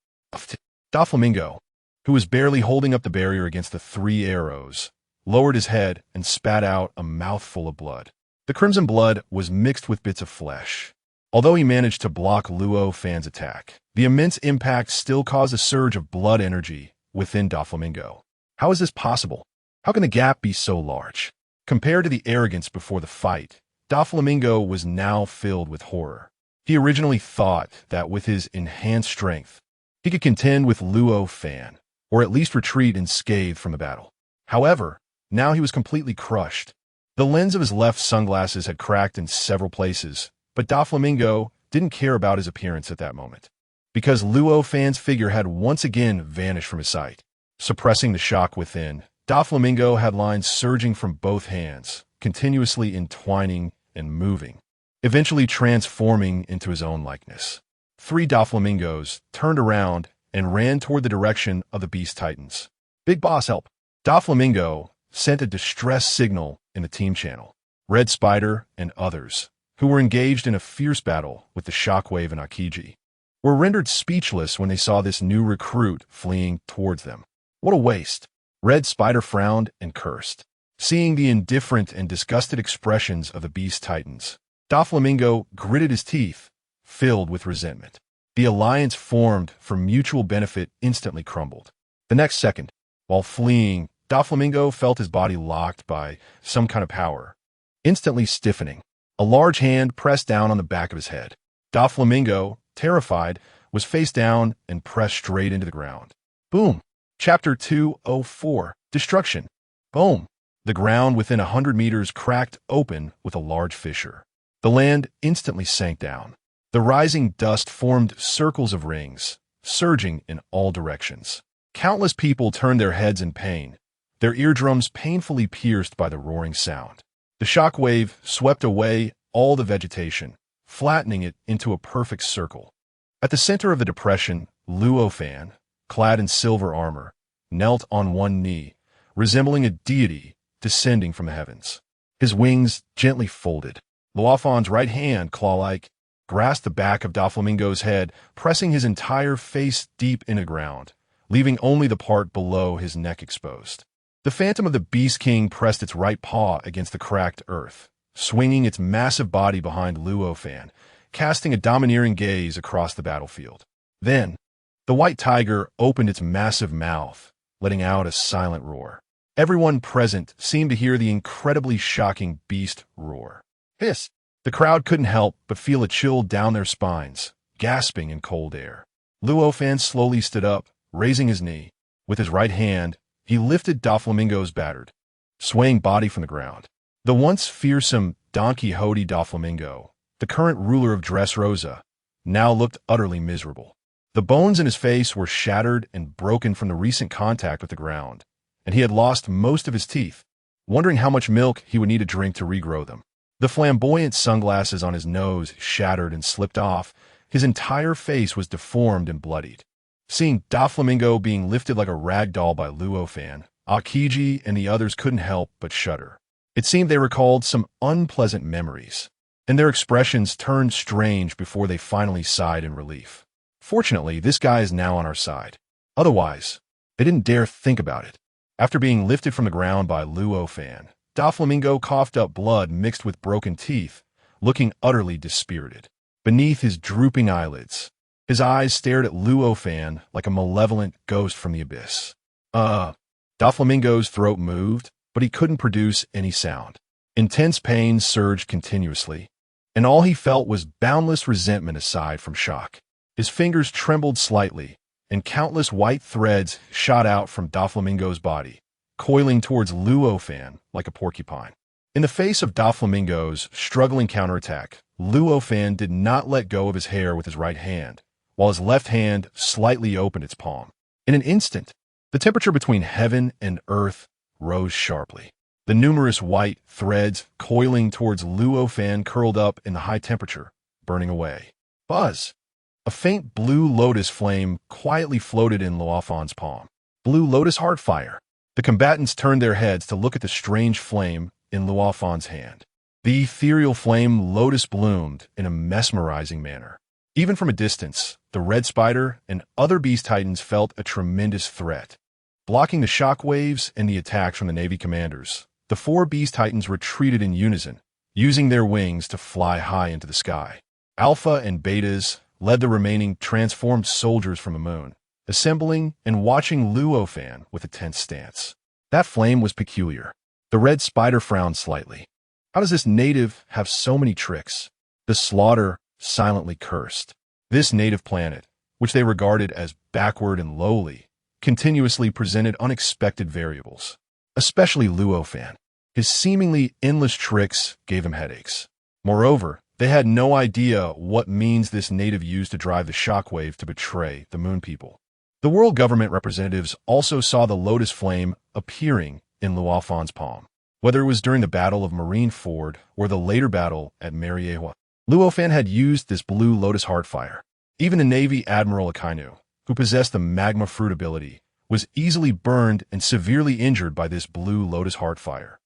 Doflamingo, who was barely holding up the barrier against the 3 arrows, lowered his head and spat out a mouthful of blood. The crimson blood was mixed with bits of flesh. Although he managed to block Luo Fan's attack, the immense impact still caused a surge of blood energy within Doflamingo. How is this possible? How can the gap be so large? Compared to the arrogance before the fight, Doflamingo was now filled with horror. He originally thought that with his enhanced strength, he could contend with Luo Fan, or at least retreat unscathed from the battle. However, now he was completely crushed. The lens of his left sunglasses had cracked in several places, but Doflamingo didn't care about his appearance at that moment, because Luo Fan's figure had once again vanished from his sight. Suppressing the shock within, Doflamingo had lines surging from both hands, continuously entwining and moving, eventually transforming into his own likeness. 3 Doflamingos turned around and ran toward the direction of the Beast Titans. Big Boss, help! Doflamingo sent a distress signal in the team channel. Red Spider and others, who were engaged in a fierce battle with the Shockwave and Akiji, were rendered speechless when they saw this new recruit fleeing towards them. What a waste! Red Spider frowned and cursed. Seeing the indifferent and disgusted expressions of the Beast Titans, Doflamingo gritted his teeth, filled with resentment. The alliance formed for mutual benefit instantly crumbled. The next second, while fleeing, Doflamingo felt his body locked by some kind of power, instantly stiffening. A large hand pressed down on the back of his head. Doflamingo, terrified, was face down and pressed straight into the ground. Boom! Chapter 204, Destruction. Boom! The ground within 100 meters cracked open with a large fissure. The land instantly sank down. The rising dust formed circles of rings, surging in all directions. Countless people turned their heads in pain, their eardrums painfully pierced by the roaring sound. The shock wave swept away all the vegetation, flattening it into a perfect circle. At the center of the depression, Luo Fan, clad in silver armor, knelt on one knee, resembling a deity descending from the heavens. His wings gently folded. Luo Fan's right hand, claw-like, grasped the back of Doflamingo's head, pressing his entire face deep into the ground, leaving only the part below his neck exposed. The phantom of the Beast King pressed its right paw against the cracked earth, swinging its massive body behind Luo Fan, casting a domineering gaze across the battlefield. Then, the white tiger opened its massive mouth, letting out a silent roar. Everyone present seemed to hear the incredibly shocking beast roar. Hiss! The crowd couldn't help but feel a chill down their spines, gasping in cold air. Luo Fan slowly stood up, raising his knee. With his right hand, he lifted Doflamingo's battered, swaying body from the ground. The once fearsome Don Quixote Doflamingo, the current ruler of Dressrosa, now looked utterly miserable. The bones in his face were shattered and broken from the recent contact with the ground, and he had lost most of his teeth, wondering how much milk he would need to drink to regrow them. The flamboyant sunglasses on his nose shattered and slipped off. His entire face was deformed and bloodied. Seeing Doflamingo being lifted like a rag doll by Luo Fan, Akiji and the others couldn't help but shudder. It seemed they recalled some unpleasant memories, and their expressions turned strange before they finally sighed in relief. Fortunately, this guy is now on our side. Otherwise, they didn't dare think about it. After being lifted from the ground by Luo Fan, Doflamingo coughed up blood mixed with broken teeth, looking utterly dispirited. Beneath his drooping eyelids, his eyes stared at Luo Fan like a malevolent ghost from the abyss. Doflamingo's throat moved, but he couldn't produce any sound. Intense pain surged continuously, and all he felt was boundless resentment aside from shock. His fingers trembled slightly, and countless white threads shot out from Doflamingo's body, coiling towards Luo Fan like a porcupine. In the face of Doflamingo's struggling counterattack, Luo Fan did not let go of his hair with his right hand, while his left hand slightly opened its palm. In an instant, the temperature between heaven and earth rose sharply. The numerous white threads coiling towards Luo Fan curled up in the high temperature, burning away. Buzz! A faint blue lotus flame quietly floated in Luo Fan's palm. Blue lotus heartfire. The combatants turned their heads to look at the strange flame in Luo Fan's hand. The ethereal flame lotus bloomed in a mesmerizing manner. Even from a distance, the red spider and other beast titans felt a tremendous threat. Blocking the shock waves and the attacks from the Navy commanders, the four beast titans retreated in unison, using their wings to fly high into the sky. Alpha and Betas led the remaining transformed soldiers from the moon, assembling and watching Luo Fan with a tense stance. That flame was peculiar. The red spider frowned slightly. How does this native have so many tricks? The slaughter silently cursed. This native planet, which they regarded as backward and lowly, continuously presented unexpected variables. Especially Luo Fan. His seemingly endless tricks gave him headaches. Moreover, they had no idea what means this native used to drive the shockwave to betray the moon people. The world government representatives also saw the lotus flame appearing in Luo Fan's palm. Whether it was during the Battle of Marineford or the later battle at Mariewa, Luo Fan had used this blue lotus heartfire. Even the Navy Admiral Akainu, who possessed the magma fruit ability, was easily burned and severely injured by this blue lotus heartfire.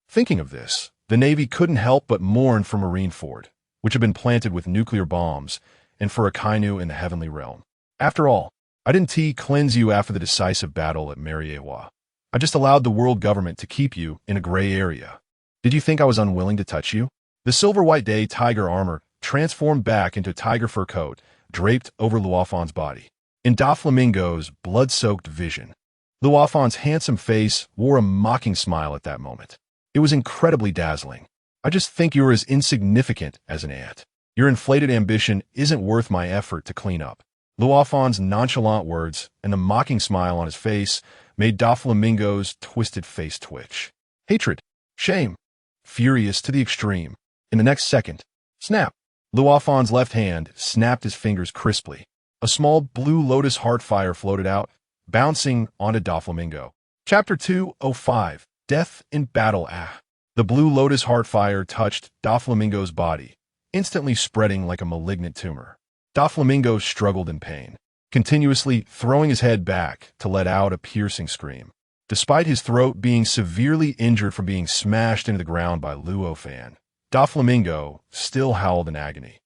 Thinking of this, the Navy couldn't help but mourn for Marineford, which had been planted with nuclear bombs, and for Akainu in the heavenly realm. After all, I didn't cleanse you after the decisive battle at Mariewa. I just allowed the world government to keep you in a gray area. Did you think I was unwilling to touch you? The silver-white day tiger armor transformed back into a tiger fur coat draped over Luo Fan's body. In Doflamingo's blood-soaked vision, Luo Fan's handsome face wore a mocking smile at that moment. It was incredibly dazzling. I just think you're as insignificant as an ant. Your inflated ambition isn't worth my effort to clean up. Luo Fan's nonchalant words and the mocking smile on his face made Doflamingo's twisted face twitch. Hatred, shame, furious to the extreme. In the next second, snap! Luo Fan's left hand snapped his fingers crisply. A small blue lotus heartfire floated out, bouncing onto Doflamingo. Chapter 205, Death in Battle. The blue lotus heartfire touched Doflamingo's body, instantly spreading like a malignant tumor. Doflamingo struggled in pain, continuously throwing his head back to let out a piercing scream. Despite his throat being severely injured from being smashed into the ground by Luo Fan, Doflamingo still howled in agony.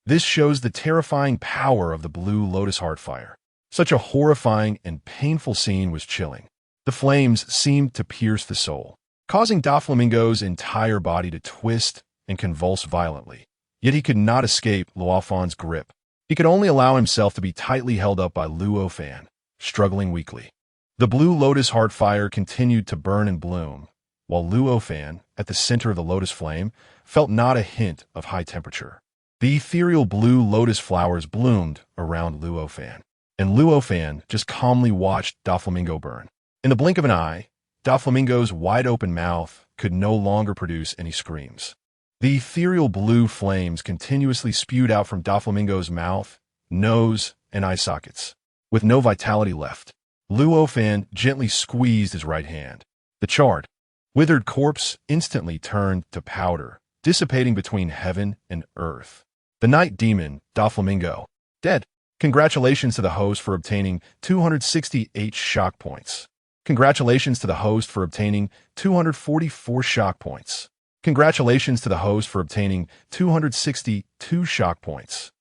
This shows the terrifying power of the blue lotus heartfire. Such a horrifying and painful scene was chilling. The flames seemed to pierce the soul, causing Doflamingo's entire body to twist and convulse violently. Yet he could not escape Luo Fan's grip. He could only allow himself to be tightly held up by Luo Fan, struggling weakly. The blue lotus heartfire continued to burn and bloom, while Luo Fan, at the center of the lotus flame, felt not a hint of high temperature. The ethereal blue lotus flowers bloomed around Luo Fan, and Luo Fan just calmly watched Doflamingo burn. In the blink of an eye, Doflamingo's wide-open mouth could no longer produce any screams. The ethereal blue flames continuously spewed out from Doflamingo's mouth, nose, and eye sockets. With no vitality left, Luo Fan gently squeezed his right hand. The charred, withered corpse instantly turned to powder, dissipating between heaven and earth. The night demon, Doflamingo, dead. Congratulations to the host for obtaining 268 shock points. Congratulations to the host for obtaining 244 shock points. Congratulations to the host for obtaining 262 shock points.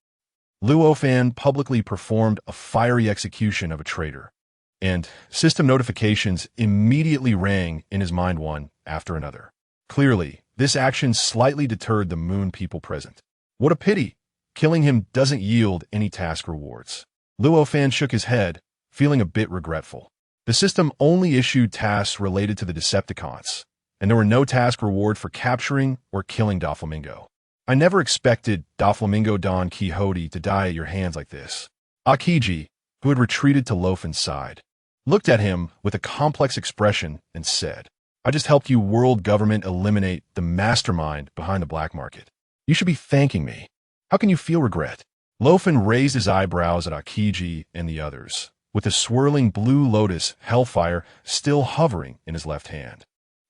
Luo Fan publicly performed a fiery execution of a traitor, and system notifications immediately rang in his mind one after another. Clearly, this action slightly deterred the moon people present. What a pity! Killing him doesn't yield any task rewards. Luo Fan shook his head, feeling a bit regretful. The system only issued tasks related to the Decepticons, and there were no task reward for capturing or killing Doflamingo. I never expected Doflamingo Don Quixote to die at your hands like this. Akiji, who had retreated to Lofan's side, looked at him with a complex expression and said, I just helped you world government eliminate the mastermind behind the black market. You should be thanking me. How can you feel regret? Lofan raised his eyebrows at Akiji and the others, with the swirling blue lotus hellfire still hovering in his left hand.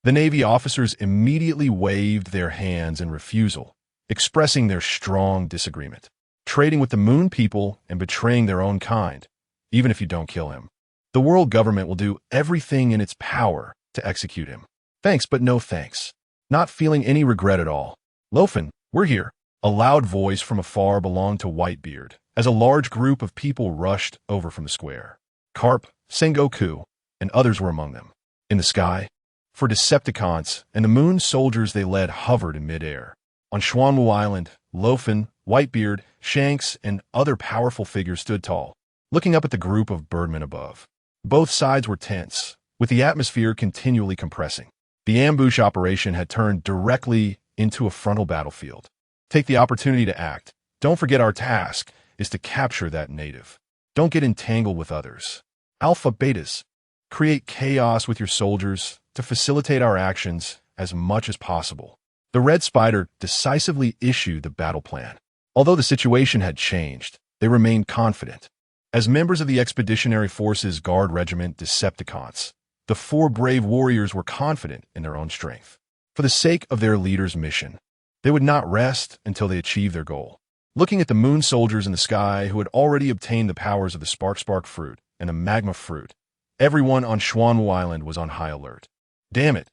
The Navy officers immediately waved their hands in refusal, expressing their strong disagreement. Trading with the moon people and betraying their own kind, even if you don't kill him. The world government will do everything in its power to execute him. Thanks, but no thanks. Not feeling any regret at all. Lofan, we're here. A loud voice from afar belonged to Whitebeard, as a large group of people rushed over from the square. Carp, Sengoku, and others were among them. In the sky, for Decepticons and the moon soldiers they led hovered in midair. On Schwanwu Island, Lofan, Whitebeard, Shanks, and other powerful figures stood tall, looking up at the group of birdmen above. Both sides were tense, with the atmosphere continually compressing. The ambush operation had turned directly into a frontal battlefield. Take the opportunity to act. Don't forget our task is to capture that native. Don't get entangled with others. Alpha Betas. Create chaos with your soldiers to facilitate our actions as much as possible. The Red Spider decisively issued the battle plan. Although the situation had changed, they remained confident. As members of the Expeditionary Forces Guard Regiment Decepticons, the 4 brave warriors were confident in their own strength. For the sake of their leader's mission, they would not rest until they achieved their goal. Looking at the moon soldiers in the sky who had already obtained the powers of the Spark Fruit and the Magma Fruit, everyone on Schwanwu Island was on high alert. Damn it!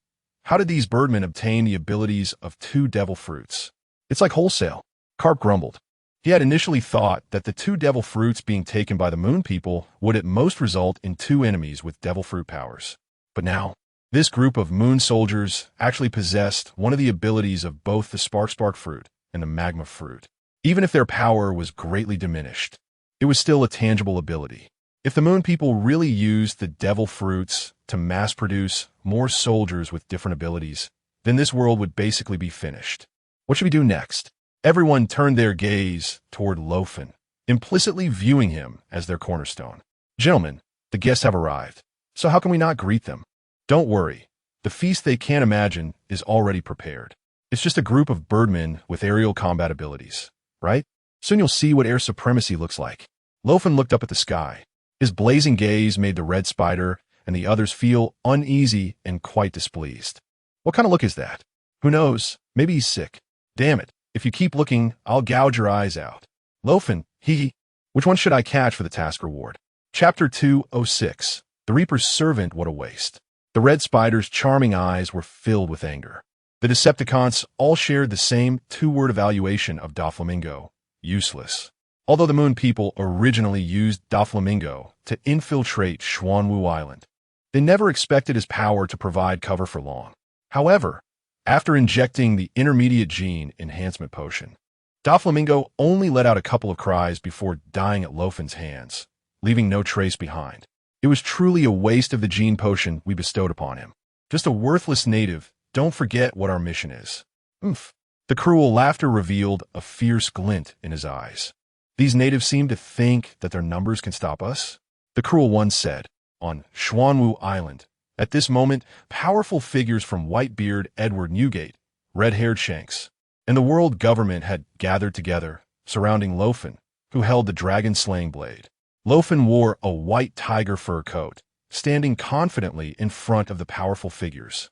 How did these birdmen obtain the abilities of 2 devil fruits? It's like wholesale. Carp grumbled. He had initially thought that the 2 devil fruits being taken by the moon people would at most result in 2 enemies with devil fruit powers. But now, this group of moon soldiers actually possessed one of the abilities of both the Spark Fruit and the Magma Fruit. Even if their power was greatly diminished, it was still a tangible ability. If the moon people really used the devil fruits to mass produce more soldiers with different abilities, then this world would basically be finished. What should we do next? Everyone turned their gaze toward Lofan, implicitly viewing him as their cornerstone. Gentlemen, the guests have arrived, so how can we not greet them? Don't worry, the feast they can't imagine is already prepared. It's just a group of birdmen with aerial combat abilities, right? Soon you'll see what air supremacy looks like. Lofan looked up at the sky. His blazing gaze made the Red Spider and the others feel uneasy and quite displeased. What kind of look is that? Who knows? Maybe he's sick. Damn it. If you keep looking, I'll gouge your eyes out. Luo Fan, Which one should I catch for the task reward? Chapter 206. The Reaper's Servant, what a waste. The red spider's charming eyes were filled with anger. The Decepticons all shared the same two-word evaluation of Doflamingo: useless. Although the Moon People originally used Doflamingo to infiltrate Xuanwu Island, they never expected his power to provide cover for long. However, after injecting the intermediate gene enhancement potion, Doflamingo only let out a couple of cries before dying at Luo Fan's hands, leaving no trace behind. It was truly a waste of the gene potion we bestowed upon him. Just a worthless native. Don't forget what our mission is. Oomph. The cruel laughter revealed a fierce glint in his eyes. These natives seem to think that their numbers can stop us? The cruel one said. On Xuanwu Island, at this moment, powerful figures from Whitebeard, Edward Newgate, red-haired Shanks, and the world government had gathered together, surrounding Luo Fan, who held the dragon-slaying blade. Luo Fan wore a white tiger fur coat, standing confidently in front of the powerful figures,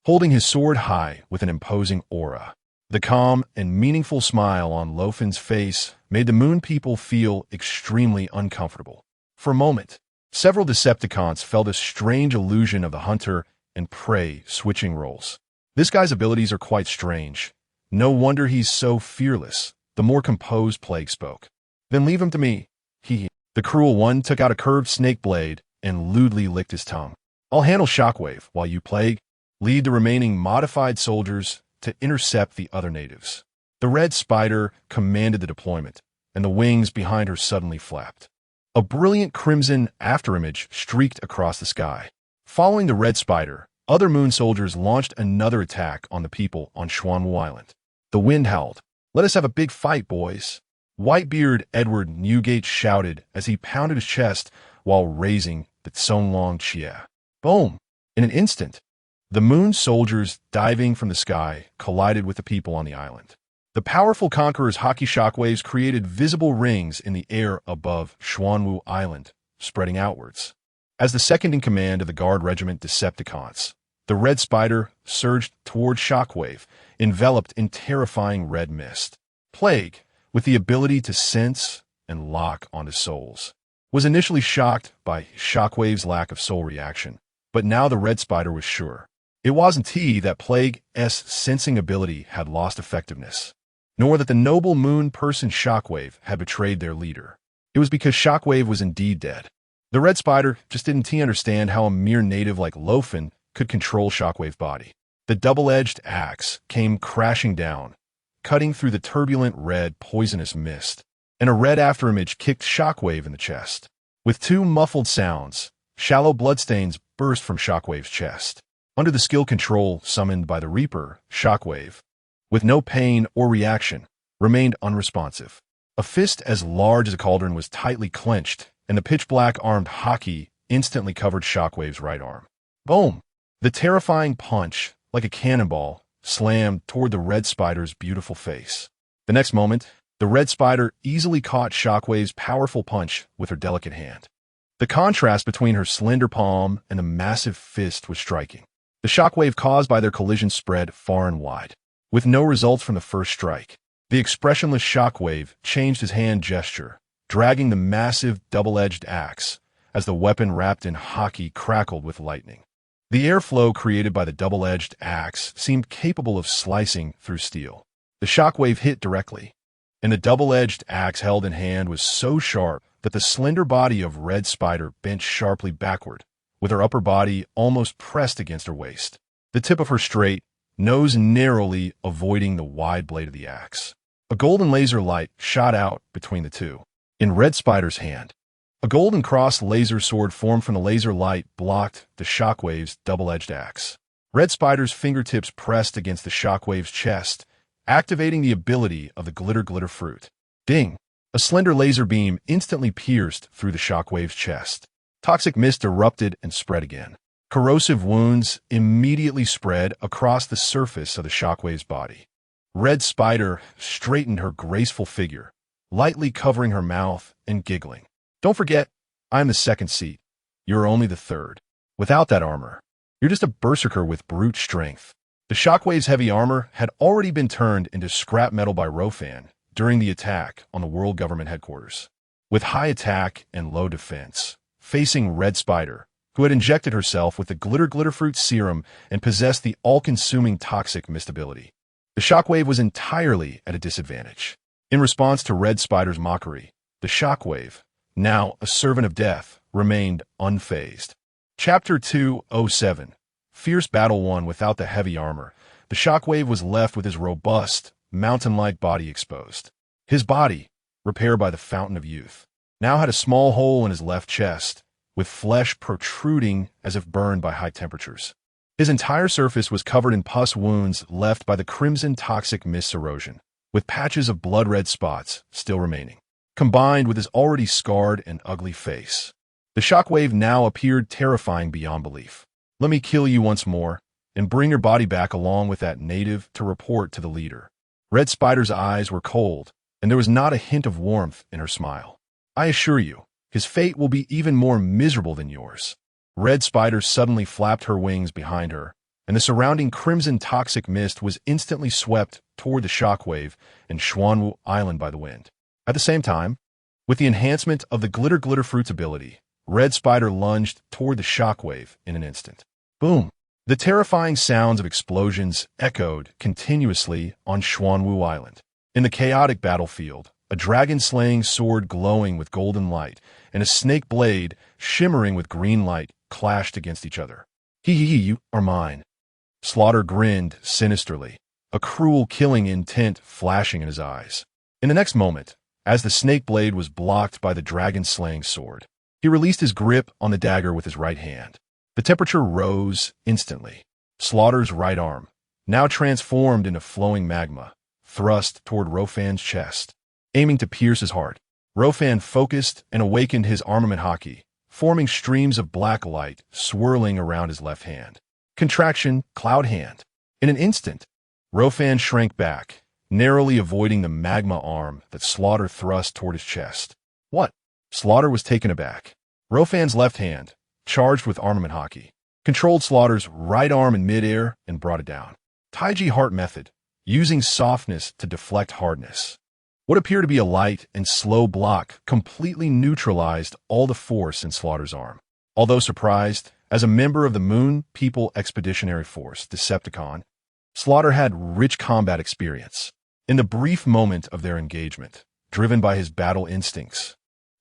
holding his sword high with an imposing aura. The calm and meaningful smile on Luo Fan's face made the Moon People feel extremely uncomfortable. For a moment, several Decepticons felt a strange illusion of the hunter and prey switching roles. This guy's abilities are quite strange. No wonder he's so fearless. The more composed Plague spoke. Then leave him to me. The cruel one took out a curved snake blade and lewdly licked his tongue. I'll handle Shockwave while you, Plague, lead the remaining modified soldiers to intercept the other natives. The red spider commanded the deployment, and the wings behind her suddenly flapped. A brilliant crimson afterimage streaked across the sky. Following the red spider, other moon soldiers launched another attack on the people on Xuanwu Island. The wind howled. Let us have a big fight, boys. Whitebeard Edward Newgate shouted as he pounded his chest while raising the Tsonglong Chia. Boom! In an instant, the moon soldiers diving from the sky collided with the people on the island. The powerful conqueror's hockey shockwaves created visible rings in the air above Xuanwu Island, spreading outwards. As the second-in-command of the Guard Regiment Decepticons, the red spider surged toward Shockwave, enveloped in terrifying red mist. Plague, with the ability to sense and lock onto souls, was initially shocked by Shockwave's lack of soul reaction, but now the red spider was sure. It wasn't he that Plague's sensing ability had lost effectiveness, nor that the noble moon person Shockwave had betrayed their leader. It was because Shockwave was indeed dead. The red spider just didn't understand how a mere native like Luo Fan could control Shockwave's body. The double-edged axe came crashing down, cutting through the turbulent red poisonous mist, and a red afterimage kicked Shockwave in the chest. With two muffled sounds, shallow bloodstains burst from Shockwave's chest. Under the skill control summoned by the Reaper, Shockwave, with no pain or reaction, remained unresponsive. A fist as large as a cauldron was tightly clenched, and the pitch-black armed hockey instantly covered Shockwave's right arm. Boom! The terrifying punch, like a cannonball, slammed toward the red spider's beautiful face. The next moment, the red spider easily caught Shockwave's powerful punch with her delicate hand. The contrast between her slender palm and the massive fist was striking. The shockwave caused by their collision spread far and wide. With no results from the first strike, the expressionless Shockwave changed his hand gesture, dragging the massive double-edged axe as the weapon wrapped in hockey crackled with lightning. The airflow created by the double-edged axe seemed capable of slicing through steel. The Shockwave hit directly, and the double-edged axe held in hand was so sharp that the slender body of Red Spider bent sharply backward, with her upper body almost pressed against her waist, the tip of her straight, nose narrowly avoiding the wide blade of the axe. A golden laser light shot out between the two. In Red Spider's hand, a golden cross laser sword formed from the laser light blocked the Shockwave's double-edged axe. Red Spider's fingertips pressed against the Shockwave's chest, activating the ability of the Glitter Fruit. Ding! A slender laser beam instantly pierced through the Shockwave's chest. Toxic mist erupted and spread again. Corrosive wounds immediately spread across the surface of the Shockwave's body. Red Spider straightened her graceful figure, lightly covering her mouth and giggling. Don't forget, I'm the second seat. You're only the third. Without that armor, you're just a berserker with brute strength. The Shockwave's heavy armor had already been turned into scrap metal by Luo Fan during the attack on the World Government Headquarters. With high attack and low defense, facing Red Spider, who had injected herself with the Glitter Fruit serum and possessed the all-consuming toxic mist ability, the Shockwave was entirely at a disadvantage. In response to Red Spider's mockery, the Shockwave, now a servant of death, remained unfazed. Chapter 207. Fierce Battle 1. Without the heavy armor, the Shockwave was left with his robust, mountain-like body exposed. His body, repaired by the Fountain of Youth, now had a small hole in his left chest, with flesh protruding as if burned by high temperatures. His entire surface was covered in pus wounds left by the crimson toxic mist erosion, with patches of blood-red spots still remaining, combined with his already scarred and ugly face. The Shockwave now appeared terrifying beyond belief. Let me kill you once more, and bring your body back along with that native to report to the leader. Red Spider's eyes were cold, and there was not a hint of warmth in her smile. I assure you, his fate will be even more miserable than yours. Red Spider suddenly flapped her wings behind her, and the surrounding crimson toxic mist was instantly swept toward the Shockwave and Xuanwu Island by the wind. At the same time, with the enhancement of the Glitter Fruit's ability, Red Spider lunged toward the Shockwave in an instant. Boom! The terrifying sounds of explosions echoed continuously on Xuanwu Island. In the chaotic battlefield, a dragon-slaying sword glowing with golden light and a snake blade shimmering with green light clashed against each other. You are mine. Slaughter grinned sinisterly, a cruel killing intent flashing in his eyes. In the next moment, as the snake blade was blocked by the dragon-slaying sword, he released his grip on the dagger with his right hand. The temperature rose instantly. Slaughter's right arm, now transformed into flowing magma, thrust toward Luo Fan's chest, aiming to pierce his heart. Luo Fan focused and awakened his armament haki, forming streams of black light swirling around his left hand. Contraction, cloud hand. In an instant, Luo Fan shrank back, narrowly avoiding the magma arm that Slaughter thrust toward his chest. What? Slaughter was taken aback. Luo Fan's left hand, charged with armament haki, controlled Slaughter's right arm in midair and brought it down. Taiji Heart method, using softness to deflect hardness. What appeared to be a light and slow block completely neutralized all the force in Slaughter's arm. Although surprised, as a member of the Moon People Expeditionary Force, Decepticon, Slaughter had rich combat experience. In the brief moment of their engagement, driven by his battle instincts,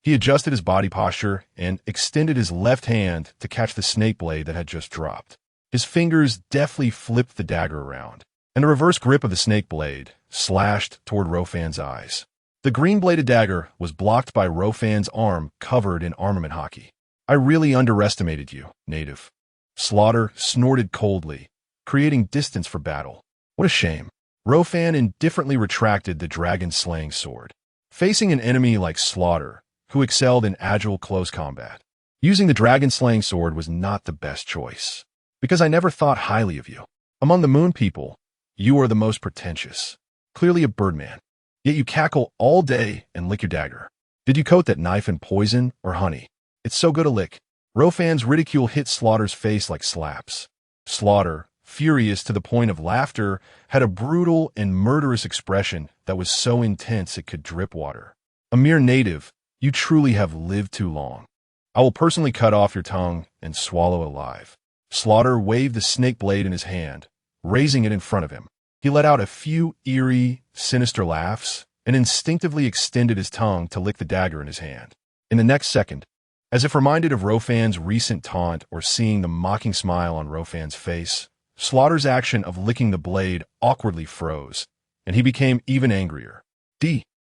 he adjusted his body posture and extended his left hand to catch the snake blade that had just dropped. His fingers deftly flipped the dagger around, and the reverse grip of the snake blade slashed toward Luo Fan's eyes. The green-bladed dagger was blocked by Luo Fan's arm covered in armament haki. I really underestimated you, native. Slaughter snorted coldly, creating distance for battle. What a shame. Luo Fan indifferently retracted the dragon-slaying sword. Facing an enemy like Slaughter, who excelled in agile close combat, using the dragon-slaying sword was not the best choice. Because I never thought highly of you. Among the Moon People, you are the most pretentious. Clearly a birdman. Yet you cackle all day and lick your dagger. Did you coat that knife in poison or honey? It's so good a lick. Luo Fan's ridicule hit Slaughter's face like slaps. Slaughter, furious to the point of laughter, had a brutal and murderous expression that was so intense it could drip water. A mere native, you truly have lived too long. I will personally cut off your tongue and swallow alive. Slaughter waved the snake blade in his hand, raising it in front of him. He let out a few eerie, sinister laughs and instinctively extended his tongue to lick the dagger in his hand. In the next second, as if reminded of Luo Fan's recent taunt or seeing the mocking smile on Luo Fan's face, Slaughter's action of licking the blade awkwardly froze, and he became even angrier.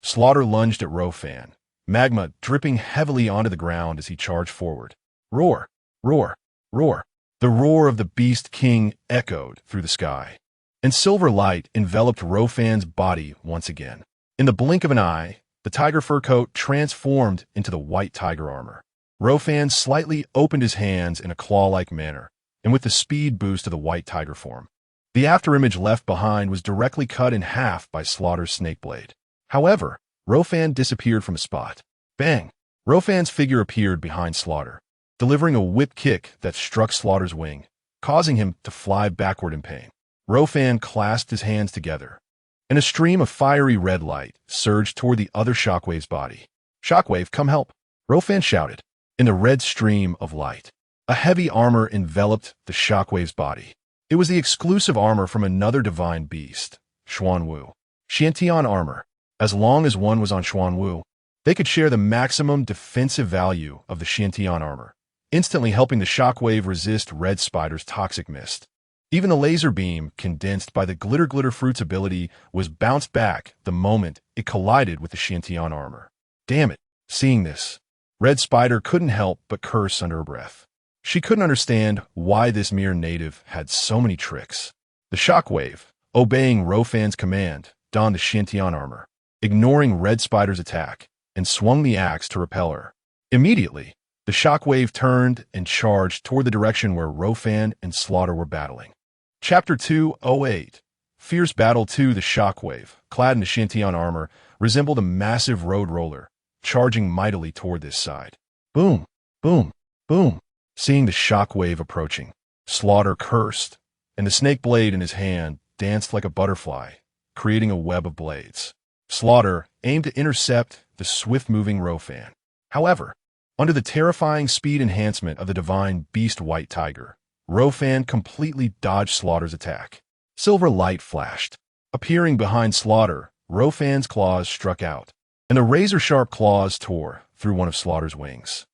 Slaughter lunged at Luo Fan, magma dripping heavily onto the ground as he charged forward. Roar! Roar! Roar! The roar of the Beast King echoed through the sky, and silver light enveloped Luo Fan's body once again. In the blink of an eye, the tiger fur coat transformed into the white tiger armor. Luo Fan slightly opened his hands in a claw-like manner, and with the speed boost of the white tiger form, the afterimage left behind was directly cut in half by Slaughter's snake blade. However, Luo Fan disappeared from a spot. Bang! Luo Fan's figure appeared behind Slaughter. delivering a whip kick that struck Slaughter's wing, causing him to fly backward in pain. Luo Fan clasped his hands together, and a stream of fiery red light surged toward the other Shockwave's body. "Shockwave, come help!" Luo Fan shouted. In the red stream of light, a heavy armor enveloped the Shockwave's body. It was the exclusive armor from another divine beast, Xuanwu. Xiantian armor. As long as one was on Xuanwu, they could share the maximum defensive value of the Xiantian armor, instantly helping the Shockwave resist Red Spider's toxic mist. Even the laser beam, condensed by the Glitter Fruit's ability, was bounced back the moment it collided with the Xiantian armor. Damn it. Seeing this, Red Spider couldn't help but curse under her breath. She couldn't understand why this mere native had so many tricks. The Shockwave, obeying Luo Fan's command, donned the Xiantian armor, ignoring Red Spider's attack, and swung the axe to repel her. Immediately, the Shockwave turned and charged toward the direction where Luo Fan and Slaughter were battling. Chapter 208. Fierce Battle 2. The Shockwave, clad in the Xiantian armor, resembled a massive road roller, charging mightily toward this side. Boom, boom, boom. Seeing the Shockwave approaching, Slaughter cursed, and the snake blade in his hand danced like a butterfly, creating a web of blades. Slaughter aimed to intercept the swift-moving Luo Fan. However, under the terrifying speed enhancement of the divine beast White Tiger, Luo Fan completely dodged Slaughter's attack. Silver light flashed. Appearing behind Slaughter, Luo Fan's claws struck out, and the razor-sharp claws tore through one of Slaughter's wings.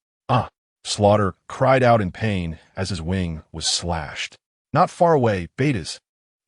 Slaughter cried out in pain as his wing was slashed. Not far away, Betas,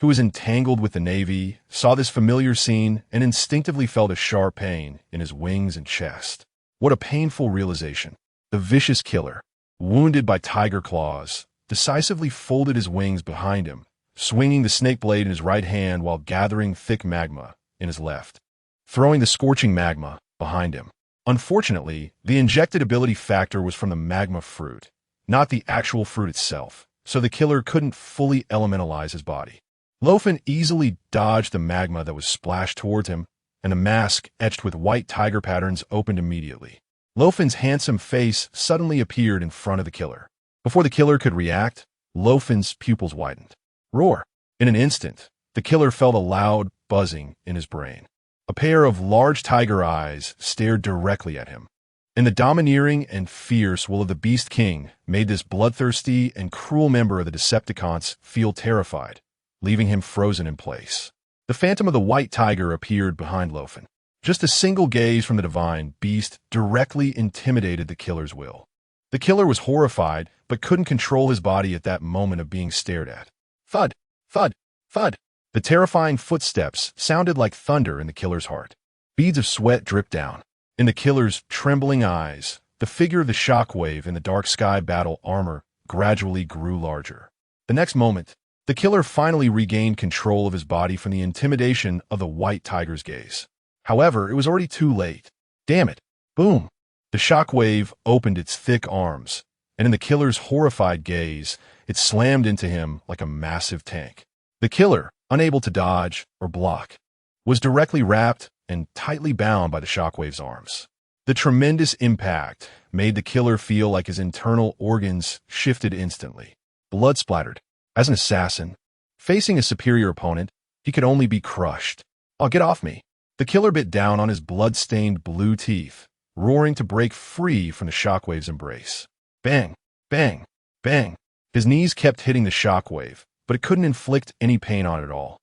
who was entangled with the Navy, saw this familiar scene and instinctively felt a sharp pain in his wings and chest. What a painful realization. The vicious killer, wounded by tiger claws, decisively folded his wings behind him, swinging the snake blade in his right hand while gathering thick magma in his left, throwing the scorching magma behind him. Unfortunately, the injected ability factor was from the magma fruit, not the actual fruit itself, so the killer couldn't fully elementalize his body. Luo Fan easily dodged the magma that was splashed towards him, and a mask etched with white tiger patterns opened immediately. Luo Fan's handsome face suddenly appeared in front of the killer. Before the killer could react, Luo Fan's pupils widened. Roar! In an instant, the killer felt a loud buzzing in his brain. A pair of large tiger eyes stared directly at him, and the domineering and fierce will of the Beast King made this bloodthirsty and cruel member of the Decepticons feel terrified, leaving him frozen in place. The phantom of the White Tiger appeared behind Luo Fan. Just a single gaze from the divine beast directly intimidated the killer's will. The killer was horrified, but couldn't control his body at that moment of being stared at. Thud, thud, thud. The terrifying footsteps sounded like thunder in the killer's heart. Beads of sweat dripped down. In the killer's trembling eyes, the figure of the Shockwave in the dark sky battle armor gradually grew larger. The next moment, the killer finally regained control of his body from the intimidation of the White Tiger's gaze. However, it was already too late. Damn it. Boom. The Shockwave opened its thick arms, and in the killer's horrified gaze, it slammed into him like a massive tank. The killer, unable to dodge or block, was directly wrapped and tightly bound by the Shockwave's arms. The tremendous impact made the killer feel like his internal organs shifted instantly. Blood splattered. As an assassin, facing a superior opponent, he could only be crushed. "Oh, get off me." The killer bit down on his blood-stained blue teeth, roaring to break free from the Shockwave's embrace. Bang, bang, bang. His knees kept hitting the Shockwave, but it couldn't inflict any pain on it at all.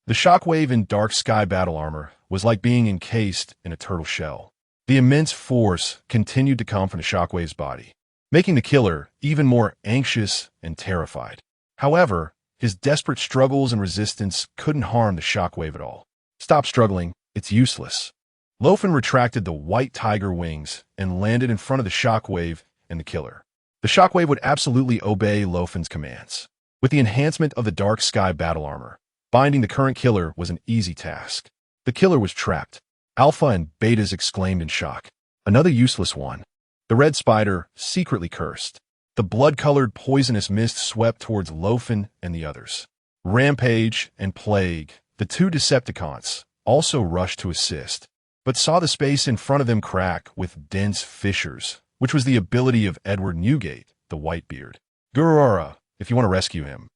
The Shockwave in dark sky battle armor was like being encased in a turtle shell. The immense force continued to come from the Shockwave's body, making the killer even more anxious and terrified. However, his desperate struggles and resistance couldn't harm the Shockwave at all. "Stop struggling, it's useless." Luo Fan retracted the White Tiger wings and landed in front of the Shockwave and the killer. The Shockwave would absolutely obey Luo Fan's commands. With the enhancement of the dark sky battle armor, binding the current killer was an easy task. The killer was trapped. Alpha and Betas exclaimed in shock. Another useless one. The Red Spider secretly cursed. The blood-colored poisonous mist swept towards Luo Fan and the others. Rampage and Plague, the two Decepticons, also rushed to assist, but saw the space in front of them crack with dense fissures, which was the ability of Edward Newgate, the Whitebeard. Gurura, if you want to rescue him.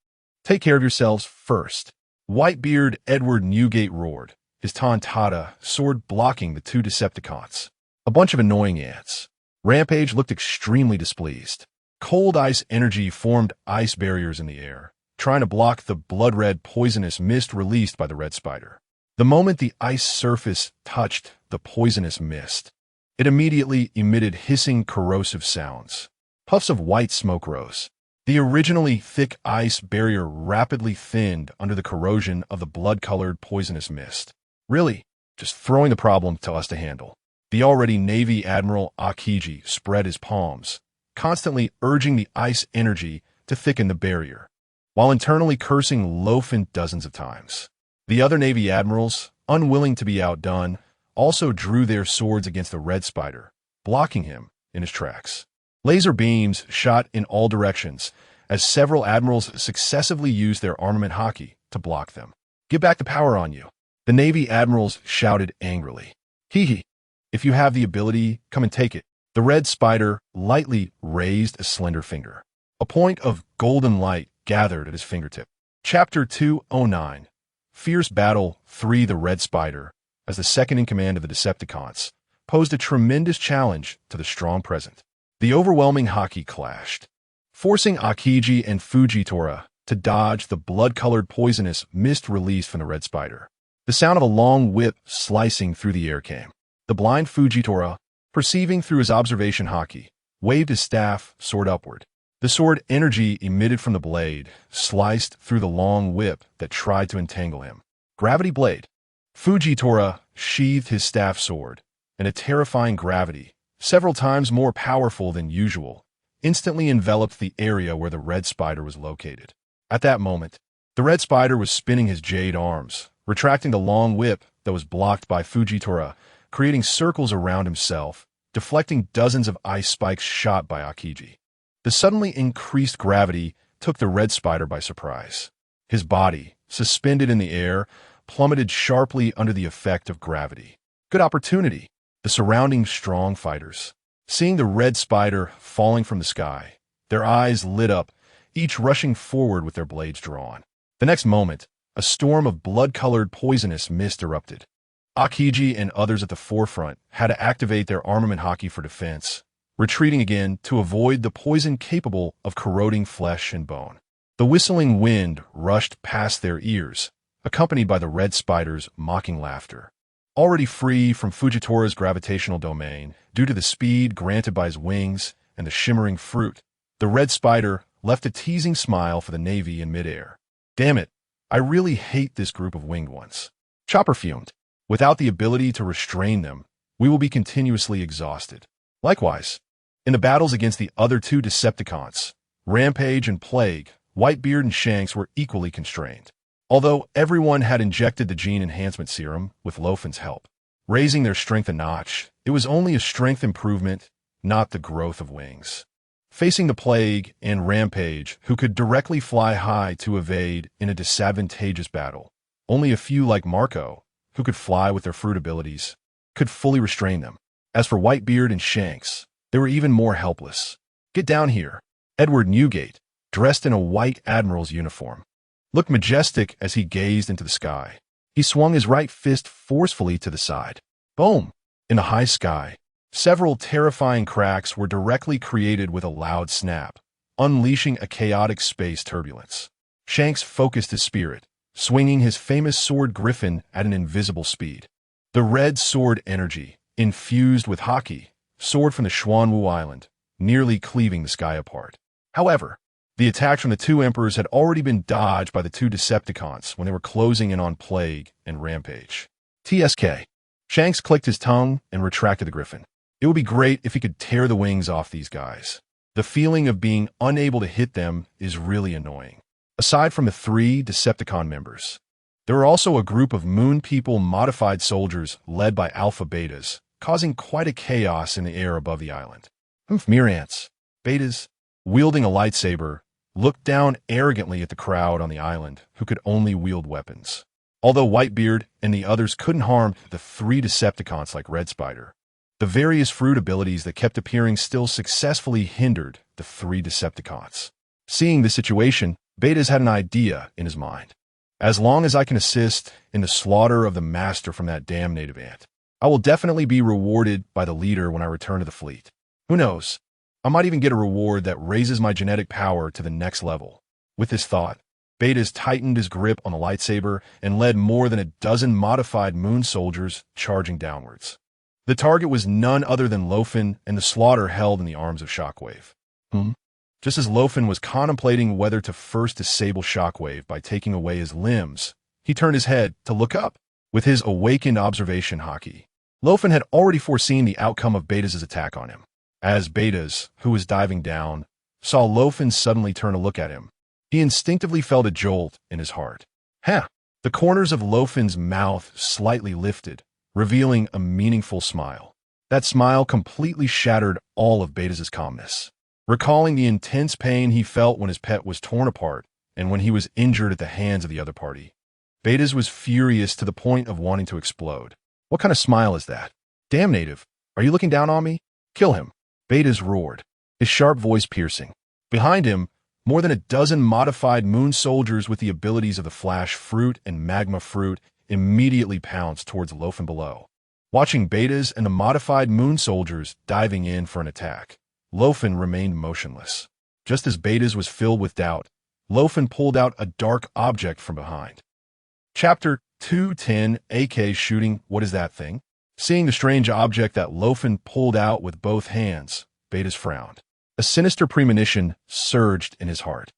Take care of yourselves first. Whitebeard Edward Newgate roared, his Tontata sword blocking the two Decepticons. A bunch of annoying ants. Rampage looked extremely displeased. Cold ice energy formed ice barriers in the air, trying to block the blood-red poisonous mist released by the red spider. The moment the ice surface touched the poisonous mist, it immediately emitted hissing, corrosive sounds. Puffs of white smoke rose. The originally thick ice barrier rapidly thinned under the corrosion of the blood-colored poisonous mist. Really, just throwing the problem to us to handle. The already Navy Admiral Akiji spread his palms, constantly urging the ice energy to thicken the barrier, while internally cursing Luo Fan dozens of times. The other Navy admirals, unwilling to be outdone, also drew their swords against the red spider, blocking him in his tracks. Laser beams shot in all directions as several admirals successively used their armament hockey to block them. "Get back the power on you," the Navy admirals shouted angrily. "Hee hee. If you have the ability, come and take it." The red spider lightly raised a slender finger. A point of golden light gathered at his fingertip. Chapter 209. Fierce Battle 3. The red spider, as the second-in-command of the Decepticons, posed a tremendous challenge to the strong present. The overwhelming hockey clashed, forcing Akiji and Fujitora to dodge the blood-colored poisonous mist released from the red spider. The sound of a long whip slicing through the air came. The blind Fujitora, perceiving through his observation hockey, waved his staff, sword upward. The sword energy emitted from the blade sliced through the long whip that tried to entangle him. Gravity blade. Fujitora sheathed his staff sword, and a terrifying gravity, several times more powerful than usual, instantly enveloped the area where the red spider was located. At that moment, the red spider was spinning his jade arms, retracting the long whip that was blocked by Fujitora, creating circles around himself, deflecting dozens of ice spikes shot by Akiji. The suddenly increased gravity took the red spider by surprise. His body, suspended in the air, plummeted sharply under the effect of gravity. Good opportunity. The surrounding strong fighters, seeing the red spider falling from the sky, their eyes lit up, each rushing forward with their blades drawn. The next moment, a storm of blood-colored poisonous mist erupted. Akiji and others at the forefront had to activate their armament hockey for defense, retreating again to avoid the poison capable of corroding flesh and bone. The whistling wind rushed past their ears, accompanied by the red spider's mocking laughter. Already free from Fujitora's gravitational domain due to the speed granted by his wings and the shimmering fruit, the red spider left a teasing smile for the Navy in midair. "Damn it, I really hate this group of winged ones." Chopper fumed. "Without the ability to restrain them, we will be continuously exhausted." Likewise, in the battles against the other two Decepticons, Rampage and Plague, Whitebeard and Shanks were equally constrained. Although everyone had injected the gene enhancement serum with Luo Fan's help, raising their strength a notch, it was only a strength improvement, not the growth of wings. Facing the Plague and Rampage, who could directly fly high to evade in a disadvantageous battle, only a few like Marco, who could fly with their fruit abilities, could fully restrain them. As for Whitebeard and Shanks, they were even more helpless. "Get down here." Edward Newgate, dressed in a white admiral's uniform, looked majestic as he gazed into the sky. He swung his right fist forcefully to the side. Boom! In the high sky, several terrifying cracks were directly created with a loud snap, unleashing a chaotic space turbulence. Shanks focused his spirit, swinging his famous sword Griffin at an invisible speed. The red sword energy, infused with hockey, soared from the Xuanwu Island, nearly cleaving the sky apart. However, the attack from the two Emperors had already been dodged by the two Decepticons when they were closing in on Plague and Rampage. TSK. Shanks clicked his tongue and retracted the Griffin. It would be great if he could tear the wings off these guys. The feeling of being unable to hit them is really annoying. Aside from the three Decepticon members, there were also a group of Moon People modified soldiers led by Alpha Betas, causing quite a chaos in the air above the island. Mirants, Betas, wielding a lightsaber, looked down arrogantly at the crowd on the island who could only wield weapons. Although Whitebeard and the others couldn't harm the three Decepticons like Red Spider, the various fruit abilities that kept appearing still successfully hindered the 3 Decepticons. Seeing the situation, Betas had an idea in his mind. As long as I can assist in the slaughter of the master from that damn native ant, I will definitely be rewarded by the leader when I return to the fleet. Who knows? I might even get a reward that raises my genetic power to the next level. With this thought, Betas tightened his grip on the lightsaber and led more than a dozen modified moon soldiers charging downwards. The target was none other than Luo Fan, and the slaughter held in the arms of Shockwave. Just as Luo Fan was contemplating whether to first disable Shockwave by taking away his limbs, he turned his head to look up. With his awakened observation haki, Luo Fan had already foreseen the outcome of Betas' attack on him. As Betas, who was diving down, saw Luo Fan suddenly turn to look at him, he instinctively felt a jolt in his heart. The corners of Luo Fan's mouth slightly lifted, revealing a meaningful smile. That smile completely shattered all of Betas' calmness. Recalling the intense pain he felt when his pet was torn apart and when he was injured at the hands of the other party, Betas was furious to the point of wanting to explode. What kind of smile is that? Damn native, are you looking down on me? Kill him, Betas roared, his sharp voice piercing. Behind him, more than a dozen modified moon soldiers with the abilities of the Flash Fruit and Magma Fruit immediately pounced towards Luo Fan below. Watching Betas and the modified moon soldiers diving in for an attack, Luo Fan remained motionless. Just as Betas was filled with doubt, Luo Fan pulled out a dark object from behind. Chapter 210, AK shooting, what is that thing? Seeing the strange object that Luo Fan pulled out with both hands, Betas frowned. A sinister premonition surged in his heart.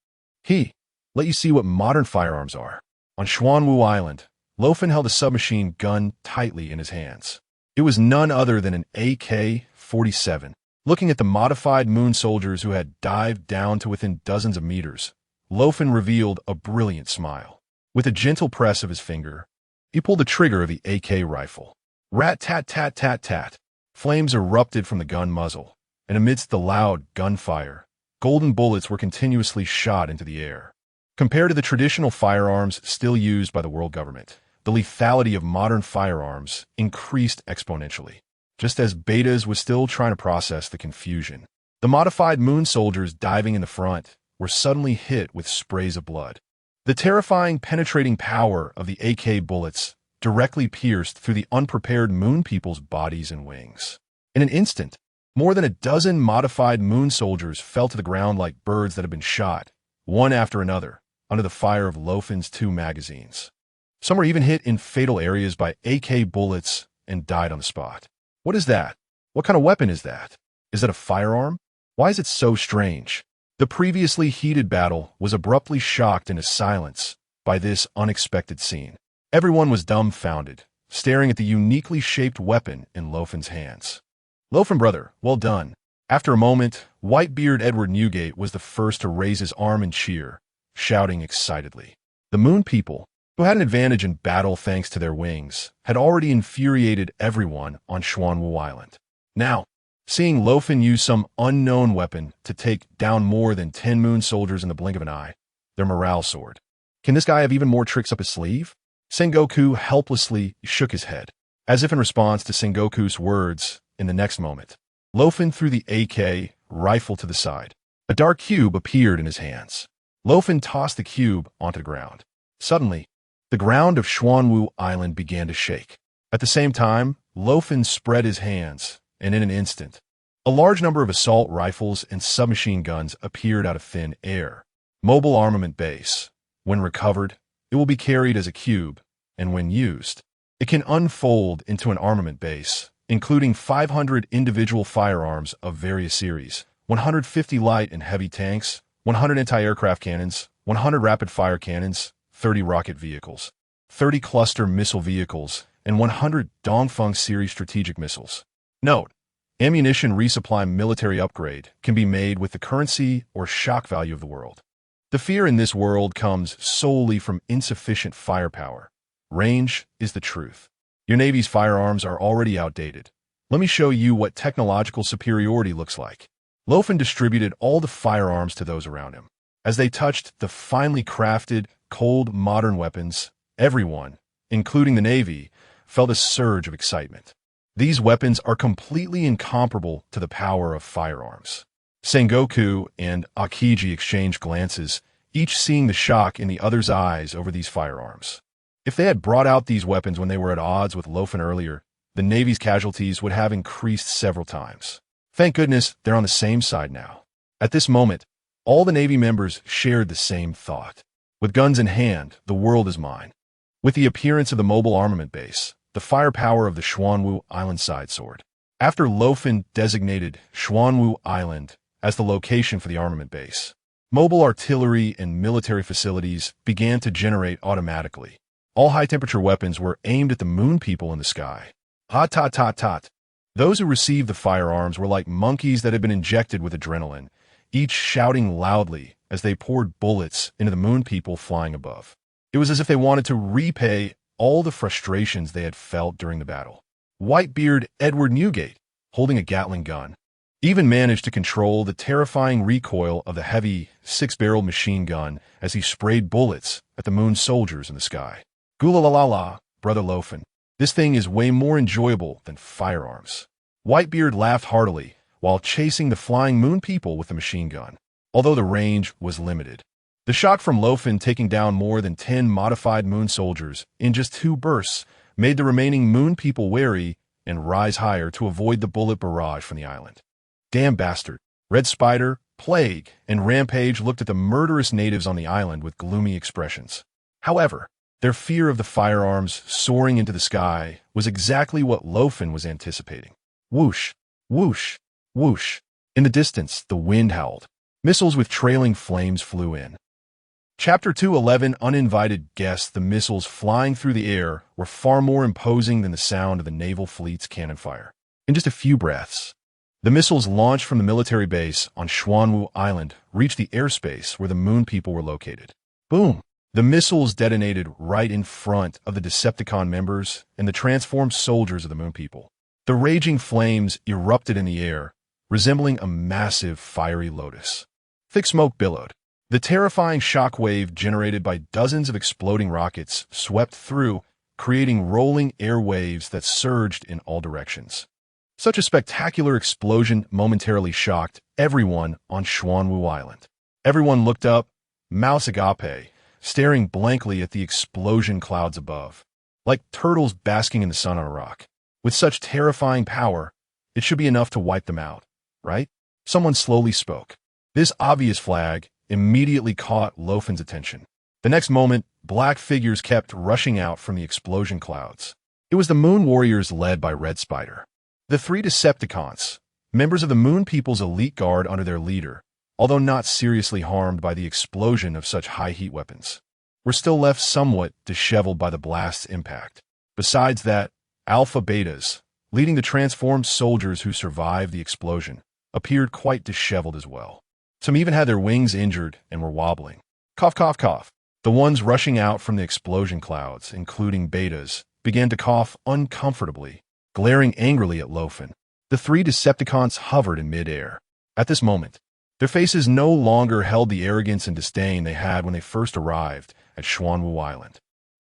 Let you see what modern firearms are. On Xuanwu Island, Luo Fan held a submachine gun tightly in his hands. It was none other than an AK-47. Looking at the modified moon soldiers who had dived down to within dozens of meters, Luo Fan revealed a brilliant smile. With a gentle press of his finger, he pulled the trigger of the AK rifle. Rat-tat-tat-tat-tat. Flames erupted from the gun muzzle, and amidst the loud gunfire, golden bullets were continuously shot into the air. Compared to the traditional firearms still used by the world government, the lethality of modern firearms increased exponentially. Just as Betas was still trying to process the confusion, the modified moon soldiers diving in the front were suddenly hit with sprays of blood. The terrifying penetrating power of the AK bullets directly pierced through the unprepared moon people's bodies and wings. In an instant, more than a dozen modified moon soldiers fell to the ground like birds that had been shot, one after another, under the fire of Luo Fan's 2 magazines. Some were even hit in fatal areas by AK bullets and died on the spot. What is that? What kind of weapon is that? Is that a firearm? Why is it so strange? The previously heated battle was abruptly shocked into silence by this unexpected scene. Everyone was dumbfounded, staring at the uniquely shaped weapon in Luo Fan's hands. Luo Fan brother, well done. After a moment, Whitebeard Edward Newgate was the first to raise his arm and cheer, shouting excitedly. The moon people, who had an advantage in battle thanks to their wings, had already infuriated everyone on Xuanwu Island. Now, seeing Luo Fan use some unknown weapon to take down more than 10 moon soldiers in the blink of an eye, their morale soared. Can this guy have even more tricks up his sleeve? Sengoku helplessly shook his head, as if in response to Sengoku's words. In the next moment, Luo Fan threw the AK rifle to the side. A dark cube appeared in his hands. Luo Fan tossed the cube onto the ground. Suddenly, the ground of Xuanwu Island began to shake. At the same time, Luo Fan spread his hands, and in an instant, a large number of assault rifles and submachine guns appeared out of thin air. Mobile armament base. When recovered, it will be carried as a cube, and when used, it can unfold into an armament base, including 500 individual firearms of various series, 150 light and heavy tanks, 100 anti-aircraft cannons, 100 rapid-fire cannons, 30 rocket vehicles, 30 cluster missile vehicles, and 100 Dongfeng series strategic missiles. Note: ammunition resupply military upgrade can be made with the currency or shock value of the world. The fear in this world comes solely from insufficient firepower. Range is the truth. Your Navy's firearms are already outdated. Let me show you what technological superiority looks like. Luo Fan distributed all the firearms to those around him. As they touched the finely crafted, cold, modern weapons, everyone, including the Navy, felt a surge of excitement. These weapons are completely incomparable to the power of firearms. Sengoku and Akiji exchanged glances, each seeing the shock in the other's eyes over these firearms. If they had brought out these weapons when they were at odds with Luo Fan earlier, the Navy's casualties would have increased several times. Thank goodness they're on the same side now. At this moment, all the Navy members shared the same thought. With guns in hand, the world is mine. With the appearance of the mobile armament base, the firepower of the Xuanwu Island side soared. After Luo Fan designated Xuanwu Island as the location for the armament base, mobile artillery and military facilities began to generate automatically. All high-temperature weapons were aimed at the moon people in the sky. Hot, tot, tot, tot. Those who received the firearms were like monkeys that had been injected with adrenaline, each shouting loudly as they poured bullets into the moon people flying above. It was as if they wanted to repay all the frustrations they had felt during the battle. Whitebeard Edward Newgate, holding a Gatling gun, even managed to control the terrifying recoil of the heavy six-barreled machine gun as he sprayed bullets at the moon soldiers in the sky. Gula-la-la-la, Brother Luo Fan. This thing is way more enjoyable than firearms. Whitebeard laughed heartily while chasing the flying moon people with the machine gun, although the range was limited. The shock from Luo Fan taking down more than 10 modified moon soldiers in just 2 bursts made the remaining moon people wary and rise higher to avoid the bullet barrage from the island. Damn bastard. Red Spider, Plague, and Rampage looked at the murderous natives on the island with gloomy expressions. However, their fear of the firearms soaring into the sky was exactly what Luo Fan was anticipating. Whoosh, whoosh, whoosh. In the distance, the wind howled. Missiles with trailing flames flew in. Chapter 211 Uninvited Guests. The missiles flying through the air were far more imposing than the sound of the naval fleet's cannon fire. In just a few breaths, the missiles launched from the military base on Xuanwu Island reached the airspace where the moon people were located. Boom! The missiles detonated right in front of the Decepticon members and the transformed soldiers of the moon people. The raging flames erupted in the air, resembling a massive fiery lotus. Thick smoke billowed. The terrifying shockwave generated by dozens of exploding rockets swept through, creating rolling air waves that surged in all directions. Such a spectacular explosion momentarily shocked everyone on Xuanwu Island. Everyone looked up, mouths agape, staring blankly at the explosion clouds above, like turtles basking in the sun on a rock. With such terrifying power, it should be enough to wipe them out, right? Someone slowly spoke. This obvious flag immediately caught Luo Fan's attention. The next moment, black figures kept rushing out from the explosion clouds. It was the Moon Warriors led by Red Spider. The 3 Decepticons, members of the Moon People's elite guard under their leader, although not seriously harmed by the explosion of such high-heat weapons, were still left somewhat disheveled by the blast's impact. Besides that, Alpha Betas, leading the transformed soldiers who survived the explosion, appeared quite disheveled as well. Some even had their wings injured and were wobbling. Cough, cough, cough. The ones rushing out from the explosion clouds, including Betas, began to cough uncomfortably, glaring angrily at Luo Fan. The 3 Decepticons hovered in midair. At this moment, their faces no longer held the arrogance and disdain they had when they first arrived at Xuanwu Island.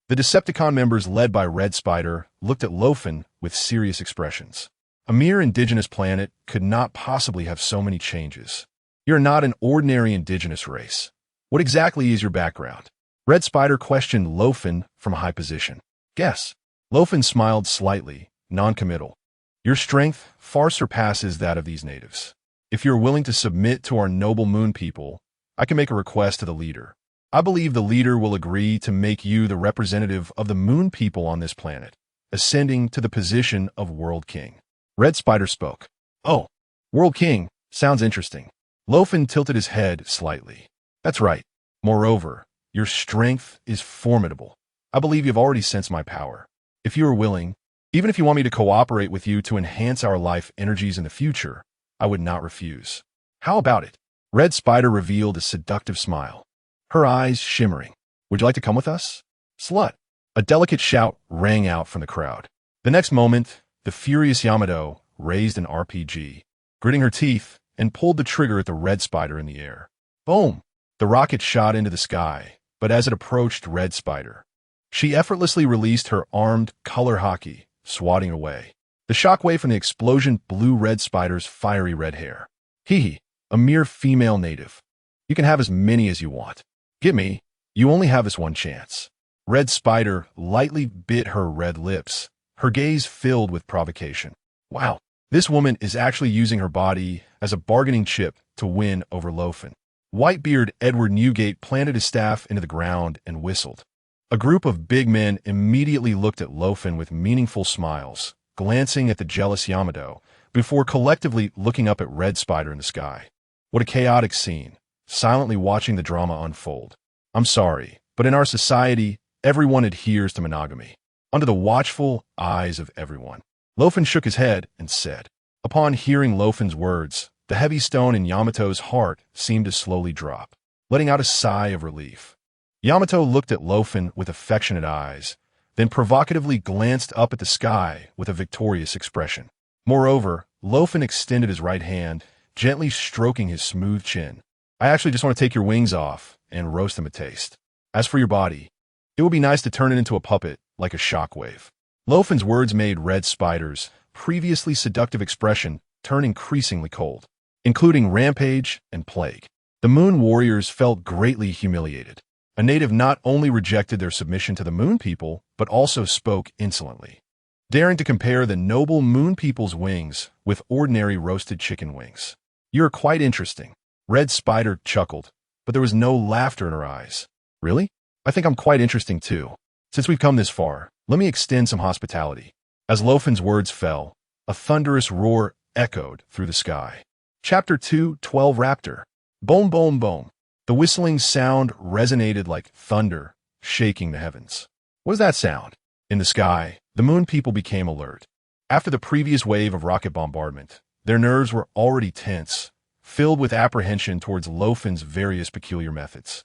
The Decepticon members led by Red Spider looked at Luo Fan with serious expressions. A mere indigenous planet could not possibly have so many changes. You're not an ordinary indigenous race. What exactly is your background? Red Spider questioned Luo Fan from a high position. Guess. Luo Fan smiled slightly, non-committal. Your strength far surpasses that of these natives. If you're willing to submit to our noble moon people, I can make a request to the leader. I believe the leader will agree to make you the representative of the moon people on this planet, ascending to the position of World King. Red Spider spoke. Oh, World King, sounds interesting. Luo Fan tilted his head slightly. That's right. Moreover, your strength is formidable. I believe you've already sensed my power. If you are willing, even if you want me to cooperate with you to enhance our life energies in the future, I would not refuse. How about it? Red Spider revealed a seductive smile, her eyes shimmering. Would you like to come with us? Slut! A delicate shout rang out from the crowd. The next moment, the furious Yamato raised an RPG, gritting her teeth, and pulled the trigger at the Red Spider in the air. Boom! The rocket shot into the sky, but as it approached Red Spider, she effortlessly released her armed color hockey, swatting away. The shockwave from the explosion blew Red Spider's fiery red hair. Hee hee, a mere female native. You can have as many as you want. Get me? You only have this one chance. Red Spider lightly bit her red lips, her gaze filled with provocation. Wow, this woman is actually using her body as a bargaining chip to win over Luo Fan. Whitebeard Edward Newgate planted his staff into the ground and whistled. A group of big men immediately looked at Luo Fan with meaningful smiles, glancing at the jealous Yamato, before collectively looking up at Red Spider in the sky. What a chaotic scene, silently watching the drama unfold. I'm sorry, but in our society, everyone adheres to monogamy. Under the watchful eyes of everyone. Luo Fan shook his head and said. Upon hearing Luo Fan's words, the heavy stone in Yamato's heart seemed to slowly drop, letting out a sigh of relief. Yamato looked at Luo Fan with affectionate eyes, then provocatively glanced up at the sky with a victorious expression. Moreover, Luo Fan extended his right hand, gently stroking his smooth chin. I actually just want to take your wings off and roast them a taste. As for your body, it would be nice to turn it into a puppet, like a shockwave. Luo Fan's words made Red Spider's previously seductive expression turn increasingly cold, including rampage and plague. The Moon Warriors felt greatly humiliated. A native not only rejected their submission to the Moon People, but also spoke insolently, daring to compare the noble Moon People's wings with ordinary roasted chicken wings. You're quite interesting. Red Spider chuckled, but there was no laughter in her eyes. Really? I think I'm quite interesting too. Since we've come this far, let me extend some hospitality. As Luo Fan's words fell, a thunderous roar echoed through the sky. Chapter 2, 12 Raptor. Boom, boom, boom. The whistling sound resonated like thunder, shaking the heavens. What was that sound? In the sky, the Moon People became alert. After the previous wave of rocket bombardment, their nerves were already tense, filled with apprehension towards Luo Fan's various peculiar methods.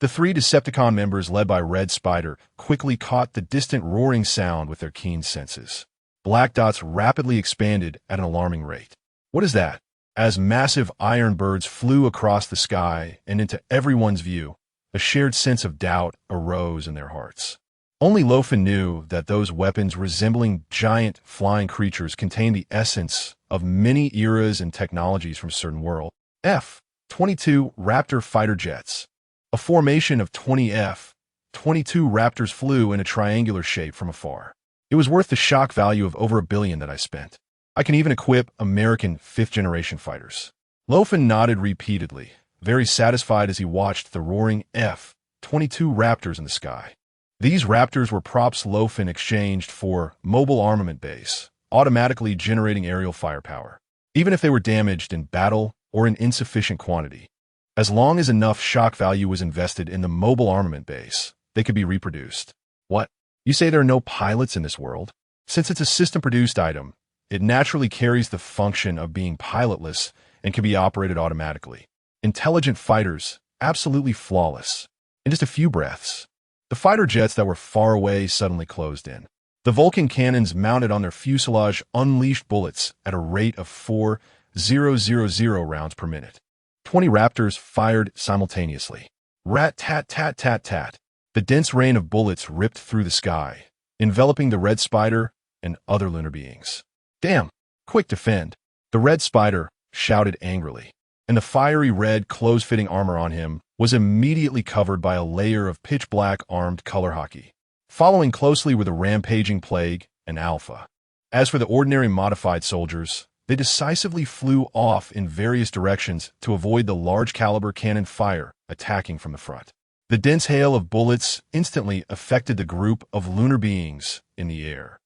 The three Decepticon members led by Red Spider quickly caught the distant roaring sound with their keen senses. Black dots rapidly expanded at an alarming rate. What is that? As massive iron birds flew across the sky and into everyone's view, a shared sense of doubt arose in their hearts. Only Luo Fan knew that those weapons resembling giant flying creatures contained the essence of many eras and technologies from a certain world. F-22 Raptor fighter jets. A formation of 20 F-22 Raptors flew in a triangular shape from afar. It was worth the shock value of over $1 billion that I spent. I can even equip American fifth-generation fighters. Luo Fan nodded repeatedly, very satisfied as he watched the roaring F-22 Raptors in the sky. These Raptors were props Luo Fan exchanged for mobile armament base, automatically generating aerial firepower, even if they were damaged in battle or in insufficient quantity. As long as enough shock value was invested in the mobile armament base, they could be reproduced. What? You say there are no pilots in this world? Since it's a system-produced item, it naturally carries the function of being pilotless and can be operated automatically. Intelligent fighters, absolutely flawless. In just a few breaths, the fighter jets that were far away suddenly closed in. The Vulcan cannons mounted on their fuselage unleashed bullets at a rate of 4,000 rounds per minute. 20 Raptors fired simultaneously. Rat-tat-tat-tat-tat. The dense rain of bullets ripped through the sky, enveloping the Red Spider and other lunar beings. Damn! Quick, defend! The Red Spider shouted angrily, and the fiery red close-fitting armor on him was immediately covered by a layer of pitch-black armed color hockey. Following closely were the rampaging Plague and Alpha. As for the ordinary modified soldiers, they decisively flew off in various directions to avoid the large-caliber cannon fire attacking from the front. The dense hail of bullets instantly affected the group of lunar beings in the air.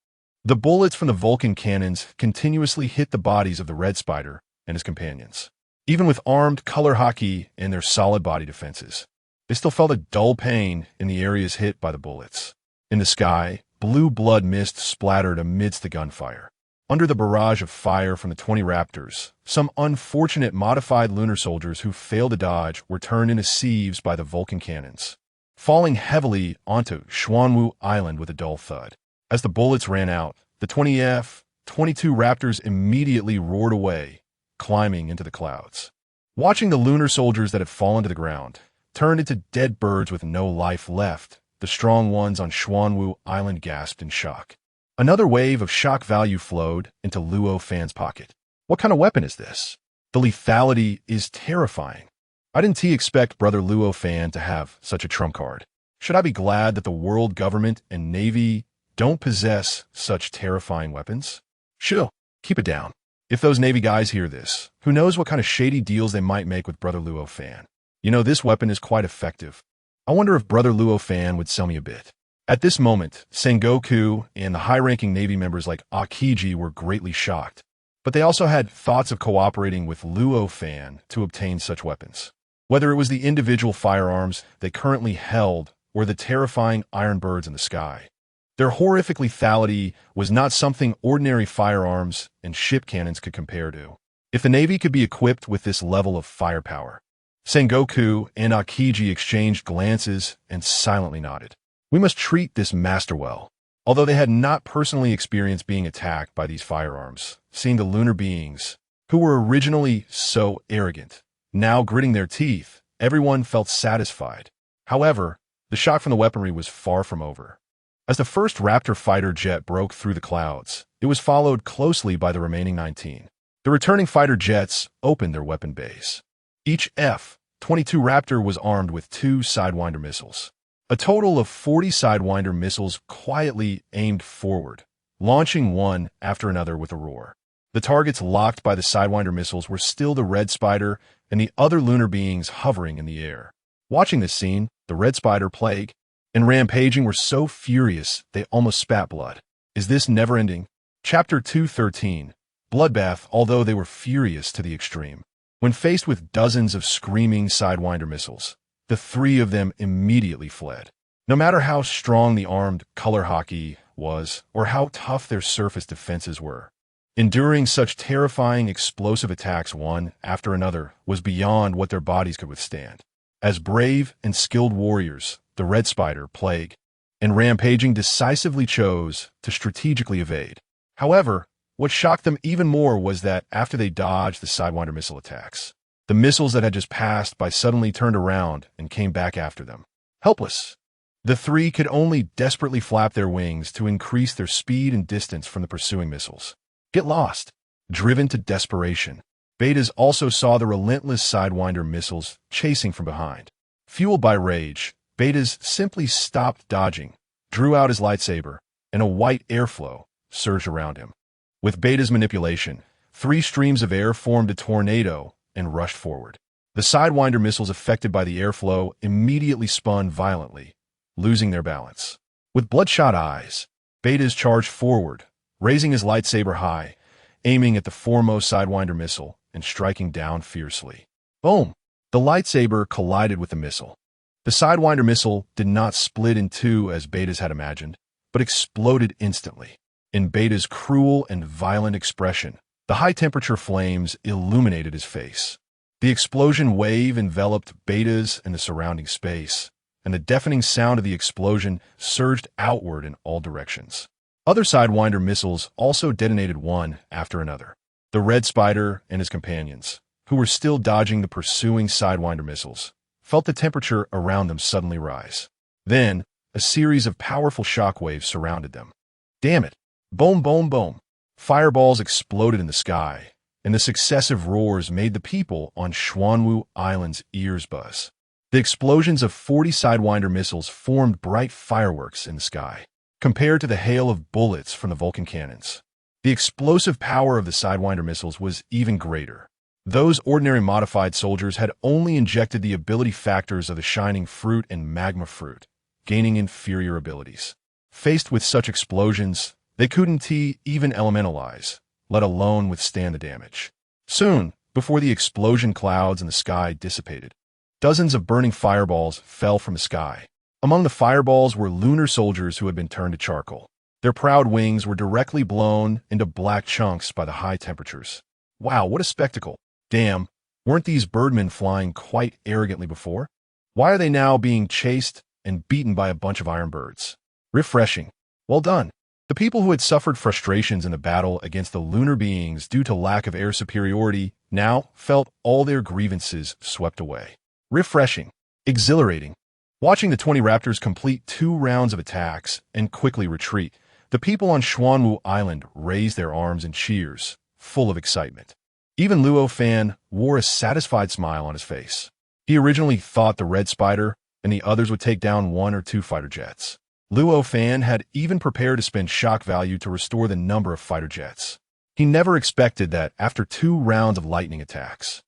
The bullets from the Vulcan cannons continuously hit the bodies of the Red Spider and his companions. Even with armed color hockey and their solid body defenses, they still felt a dull pain in the areas hit by the bullets. In the sky, blue blood mist splattered amidst the gunfire. Under the barrage of fire from the 20 Raptors, some unfortunate modified lunar soldiers who failed to dodge were turned into sieves by the Vulcan cannons, falling heavily onto Xuanwu Island with a dull thud. As the bullets ran out, the 20 F-22 Raptors immediately roared away, climbing into the clouds. Watching the lunar soldiers that had fallen to the ground turned into dead birds with no life left, the strong ones on Xuanwu Island gasped in shock. Another wave of shock value flowed into Luo Fan's pocket. What kind of weapon is this? The lethality is terrifying. I didn't expect Brother Luo Fan to have such a trump card. Should I be glad that the world government and Navy don't possess such terrifying weapons? Chill, keep it down. If those Navy guys hear this, who knows what kind of shady deals they might make with Brother Luo Fan. You know, this weapon is quite effective. I wonder if Brother Luo Fan would sell me a bit. At this moment, Sengoku and the high-ranking Navy members like Akiji were greatly shocked. But they also had thoughts of cooperating with Luo Fan to obtain such weapons. Whether it was the individual firearms they currently held or the terrifying iron birds in the sky. Their horrific lethality was not something ordinary firearms and ship cannons could compare to. If the Navy could be equipped with this level of firepower, Sengoku and Akiji exchanged glances and silently nodded. We must treat this master well. Although they had not personally experienced being attacked by these firearms, seeing the lunar beings, who were originally so arrogant, now gritting their teeth, everyone felt satisfied. However, the shock from the weaponry was far from over. As the first Raptor fighter jet broke through the clouds, it was followed closely by the remaining 19. The returning fighter jets opened their weapon bays. Each F-22 Raptor was armed with 2 Sidewinder missiles. A total of 40 Sidewinder missiles quietly aimed forward, launching one after another with a roar. The targets locked by the Sidewinder missiles were still the Red Spider and the other lunar beings hovering in the air. Watching this scene, the Red Spider, Plague, and Rampaging were so furious they almost spat blood. Is this never-ending? Chapter 213, Bloodbath. Although they were furious to the extreme, when faced with dozens of screaming Sidewinder missiles, the 3 of them immediately fled. No matter how strong the armed color hockey was or how tough their surface defenses were, enduring such terrifying explosive attacks one after another was beyond what their bodies could withstand. As brave and skilled warriors, the Red Spider, Plague, and Rampaging decisively chose to strategically evade. However, what shocked them even more was that after they dodged the Sidewinder missile attacks, the missiles that had just passed by suddenly turned around and came back after them. Helpless, the 3 could only desperately flap their wings to increase their speed and distance from the pursuing missiles. Get lost. Driven to desperation, Betas also saw the relentless Sidewinder missiles chasing from behind. Fueled by rage, Betas simply stopped dodging, drew out his lightsaber, and a white airflow surged around him. With Beta's manipulation, 3 streams of air formed a tornado and rushed forward. The Sidewinder missiles affected by the airflow immediately spun violently, losing their balance. With bloodshot eyes, Betas charged forward, raising his lightsaber high, aiming at the foremost Sidewinder missile and striking down fiercely. Boom! The lightsaber collided with the missile. The Sidewinder missile did not split in 2 as Betas had imagined, but exploded instantly. In Beta's cruel and violent expression, the high-temperature flames illuminated his face. The explosion wave enveloped Betas and the surrounding space, and the deafening sound of the explosion surged outward in all directions. Other Sidewinder missiles also detonated one after another. The Red Spider and his companions, who were still dodging the pursuing Sidewinder missiles, felt the temperature around them suddenly rise. Then, a series of powerful shockwaves surrounded them. Damn it! Boom, boom, boom. Fireballs exploded in the sky, and the successive roars made the people on Xuanwu Island's ears buzz. The explosions of 40 Sidewinder missiles formed bright fireworks in the sky, compared to the hail of bullets from the Vulcan cannons. The explosive power of the Sidewinder missiles was even greater. Those ordinary modified soldiers had only injected the ability factors of the Shining Fruit and Magma Fruit, gaining inferior abilities. Faced with such explosions, they couldn't even elementalize, let alone withstand the damage. Soon, before the explosion clouds in the sky dissipated, dozens of burning fireballs fell from the sky. Among the fireballs were lunar soldiers who had been turned to charcoal. Their proud wings were directly blown into black chunks by the high temperatures. Wow, what a spectacle. Damn, weren't these birdmen flying quite arrogantly before? Why are they now being chased and beaten by a bunch of iron birds? Refreshing. Well done. The people who had suffered frustrations in the battle against the lunar beings due to lack of air superiority now felt all their grievances swept away. Refreshing. Exhilarating. Watching the 20 Raptors complete 2 rounds of attacks and quickly retreat, the people on Xuanwu Island raised their arms in cheers, full of excitement. Even Luo Fan wore a satisfied smile on his face. He originally thought the red spider and the others would take down 1 or 2 fighter jets. Luo Fan had even prepared to spend shock value to restore the number of fighter jets. He never expected that after 2 rounds of lightning attacks,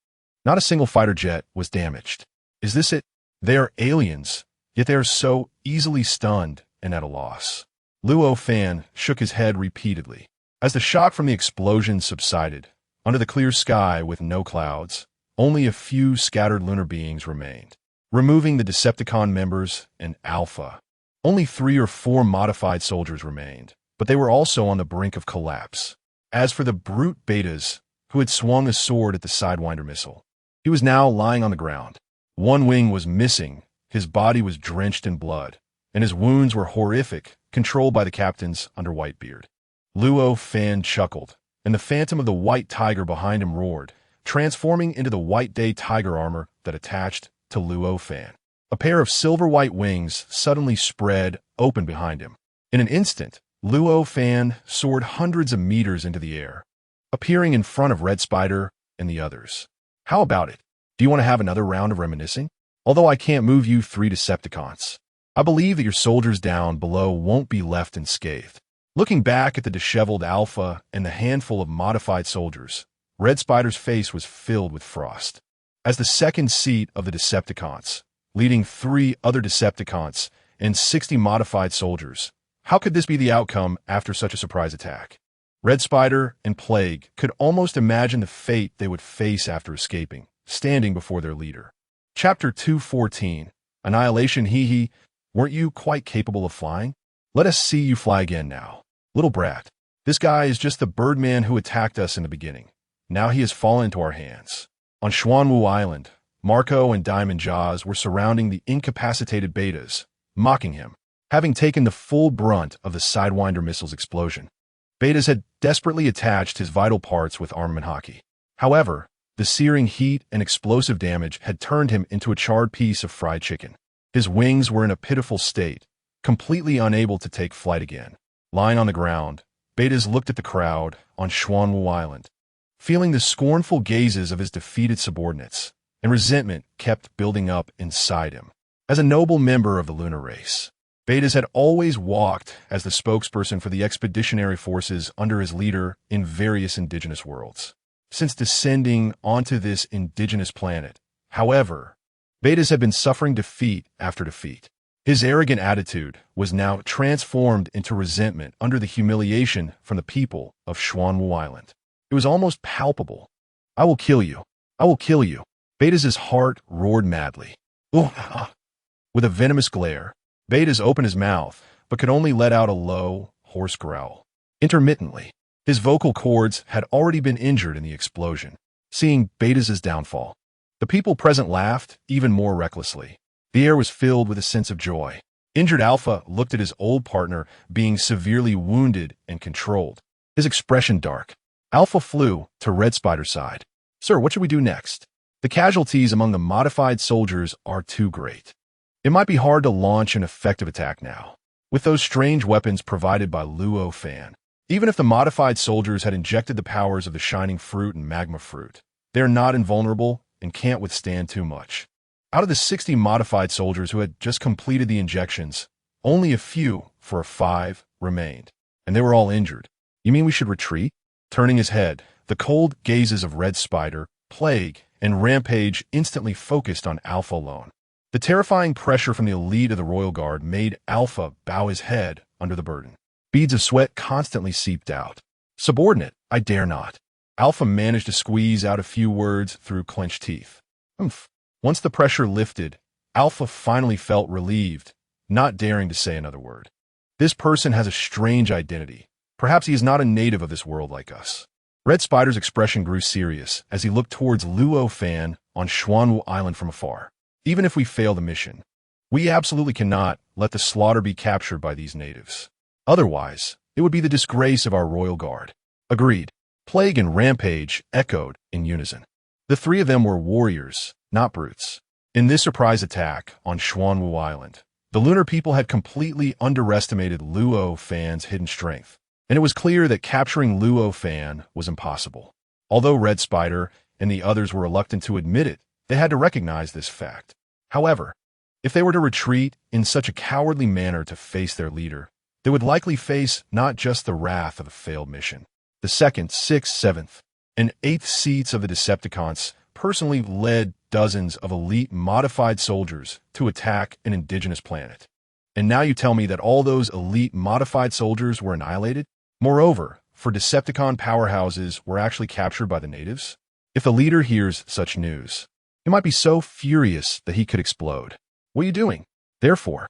not a single fighter jet was damaged. Is this it? They are aliens, yet they are so easily stunned and at a loss. Luo Fan shook his head repeatedly. As the shock from the explosion subsided, under the clear sky with no clouds, only a few scattered lunar beings remained. Removing the Decepticon members and Alpha, only 3 or 4 modified soldiers remained, but they were also on the brink of collapse. As for the brute Betas, who had swung a sword at the Sidewinder missile, he was now lying on the ground. 1 wing was missing, his body was drenched in blood, and his wounds were horrific, controlled by the captains under Whitebeard. Luo Fan chuckled, and the phantom of the white tiger behind him roared, transforming into the white day tiger armor that attached to Luo Fan. A pair of silver-white wings suddenly spread open behind him. In an instant, Luo Fan soared hundreds of meters into the air, appearing in front of Red Spider and the others. How about it? Do you want to have another round of reminiscing? Although I can't move you 3 Decepticons, I believe that your soldiers down below won't be left unscathed. Looking back at the disheveled Alpha and the handful of modified soldiers, Red Spider's face was filled with frost. As the second seat of the Decepticons, leading 3 other Decepticons and 60 modified soldiers, how could this be the outcome after such a surprise attack? Red Spider and Plague could almost imagine the fate they would face after escaping, standing before their leader. Chapter 214, Annihilation. Hee, weren't you quite capable of flying? Let us see you fly again now. Little brat, this guy is just the birdman who attacked us in the beginning. Now he has fallen into our hands. On Xuanwu Island, Marco and Diamond Jaws were surrounding the incapacitated Betas, mocking him, having taken the full brunt of the Sidewinder missile's explosion. Betas had desperately attached his vital parts with armament hockey. However, the searing heat and explosive damage had turned him into a charred piece of fried chicken. His wings were in a pitiful state, completely unable to take flight again. Lying on the ground, Betas looked at the crowd on Xuanwu Island, feeling the scornful gazes of his defeated subordinates, and resentment kept building up inside him. As a noble member of the lunar race, Betas had always walked as the spokesperson for the expeditionary forces under his leader in various indigenous worlds. Since descending onto this indigenous planet, however, Betas had been suffering defeat after defeat. His arrogant attitude was now transformed into resentment under the humiliation from the people of Xuanwu Island. It was almost palpable. I will kill you. I will kill you. Betas' heart roared madly. With a venomous glare, Betas opened his mouth, but could only let out a low, hoarse growl. Intermittently, his vocal cords had already been injured in the explosion. Seeing Betas' downfall, the people present laughed even more recklessly. The air was filled with a sense of joy. Injured Alpha looked at his old partner being severely wounded and controlled, his expression dark. Alpha flew to Red Spider's side. Sir, what should we do next? The casualties among the modified soldiers are too great. It might be hard to launch an effective attack now, with those strange weapons provided by Luo Fan. Even if the modified soldiers had injected the powers of the Shining Fruit and Magma Fruit, they are not invulnerable and can't withstand too much. Out of the 60 modified soldiers who had just completed the injections, only a few, for 5, remained, and they were all injured. You mean we should retreat? Turning his head, the cold gazes of Red Spider, Plague, and Rampage instantly focused on Alpha alone. The terrifying pressure from the elite of the Royal Guard made Alpha bow his head under the burden. Beads of sweat constantly seeped out. Subordinate, I dare not. Alpha managed to squeeze out a few words through clenched teeth. Oomph. Once the pressure lifted, Alpha finally felt relieved, not daring to say another word. This person has a strange identity. Perhaps he is not a native of this world like us. Red Spider's expression grew serious as he looked towards Luo Fan on Xuanwu Island from afar. Even if we fail the mission, we absolutely cannot let the slaughter be captured by these natives. Otherwise, it would be the disgrace of our Royal Guard. Agreed. Plague and Rampage echoed in unison. The 3 of them were warriors, not brutes. In this surprise attack on Xuanwu Island, the lunar people had completely underestimated Luo Fan's hidden strength, and it was clear that capturing Luo Fan was impossible. Although Red Spider and the others were reluctant to admit it, they had to recognize this fact. However, if they were to retreat in such a cowardly manner to face their leader, they would likely face not just the wrath of a failed mission. The 2nd, 6th, 7th, and 8th seats of the Decepticons personally led dozens of elite modified soldiers to attack an indigenous planet. And now you tell me that all those elite modified soldiers were annihilated? Moreover, for Decepticon powerhouses were actually captured by the natives? If the leader hears such news, he might be so furious that he could explode. What are you doing? Therefore,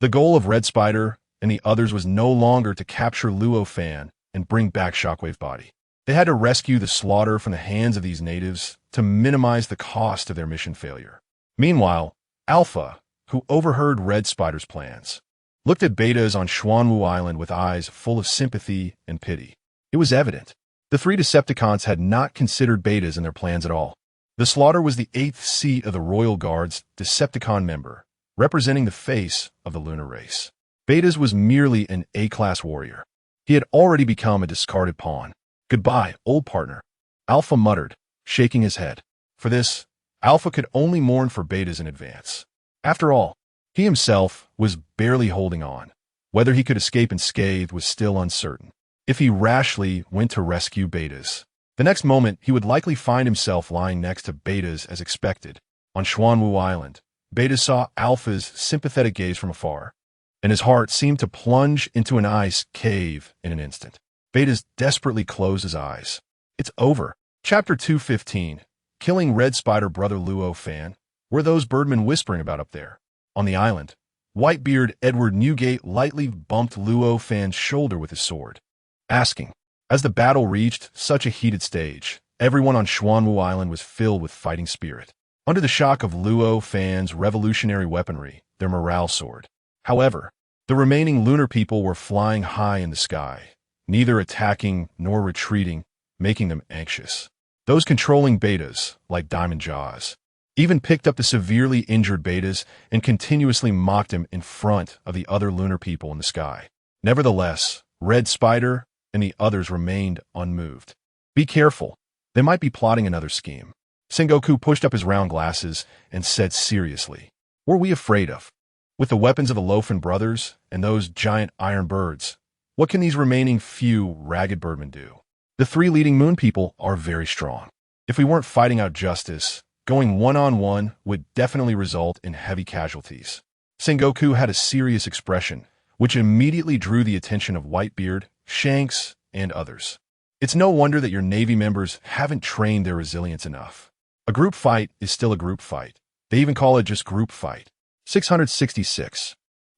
the goal of Red Spider and the others was no longer to capture Luo Fan and bring back Shockwave Body. They had to rescue the slaughter from the hands of these natives to minimize the cost of their mission failure. Meanwhile, Alpha, who overheard Red Spider's plans, looked at Betas on Xuanwu Island with eyes full of sympathy and pity. It was evident. The 3 Decepticons had not considered Betas in their plans at all. The slaughter was the 8th seat of the Royal Guard's Decepticon member, representing the face of the lunar race. Betas was merely an A-class warrior. He had already become a discarded pawn. Goodbye, old partner, Alpha muttered, shaking his head. For this, Alpha could only mourn for Betas in advance. After all, he himself was barely holding on. Whether he could escape unscathed was still uncertain. If he rashly went to rescue Betas, the next moment he would likely find himself lying next to Betas as expected. On Xuanwu Island, Betas saw Alpha's sympathetic gaze from afar, and his heart seemed to plunge into an ice cave in an instant. Betas desperately closed his eyes. It's over. Chapter 215. Killing Red Spider Brother Luo Fan. Were those birdmen whispering about up there? On the island, Whitebeard Edward Newgate lightly bumped Luo Fan's shoulder with his sword, asking. As the battle reached such a heated stage, everyone on Xuanwu Island was filled with fighting spirit. Under the shock of Luo Fan's revolutionary weaponry, their morale soared. However, the remaining lunar people were flying high in the sky, neither attacking nor retreating, making them anxious. Those controlling Betas, like Diamond Jaws, even picked up the severely injured Betas and continuously mocked him in front of the other lunar people in the sky. Nevertheless, Red Spider and the others remained unmoved. Be careful. They might be plotting another scheme. Sengoku pushed up his round glasses and said seriously, "What are we afraid of? With the weapons of the Luo Fan brothers and those giant iron birds, what can these remaining few ragged birdmen do? The 3 leading moon people are very strong. If we weren't fighting out justice, going one-on-one would definitely result in heavy casualties." Sengoku had a serious expression, which immediately drew the attention of Whitebeard, Shanks, and others. It's no wonder that your Navy members haven't trained their resilience enough. A group fight is still a group fight. They even call it just group fight. 666.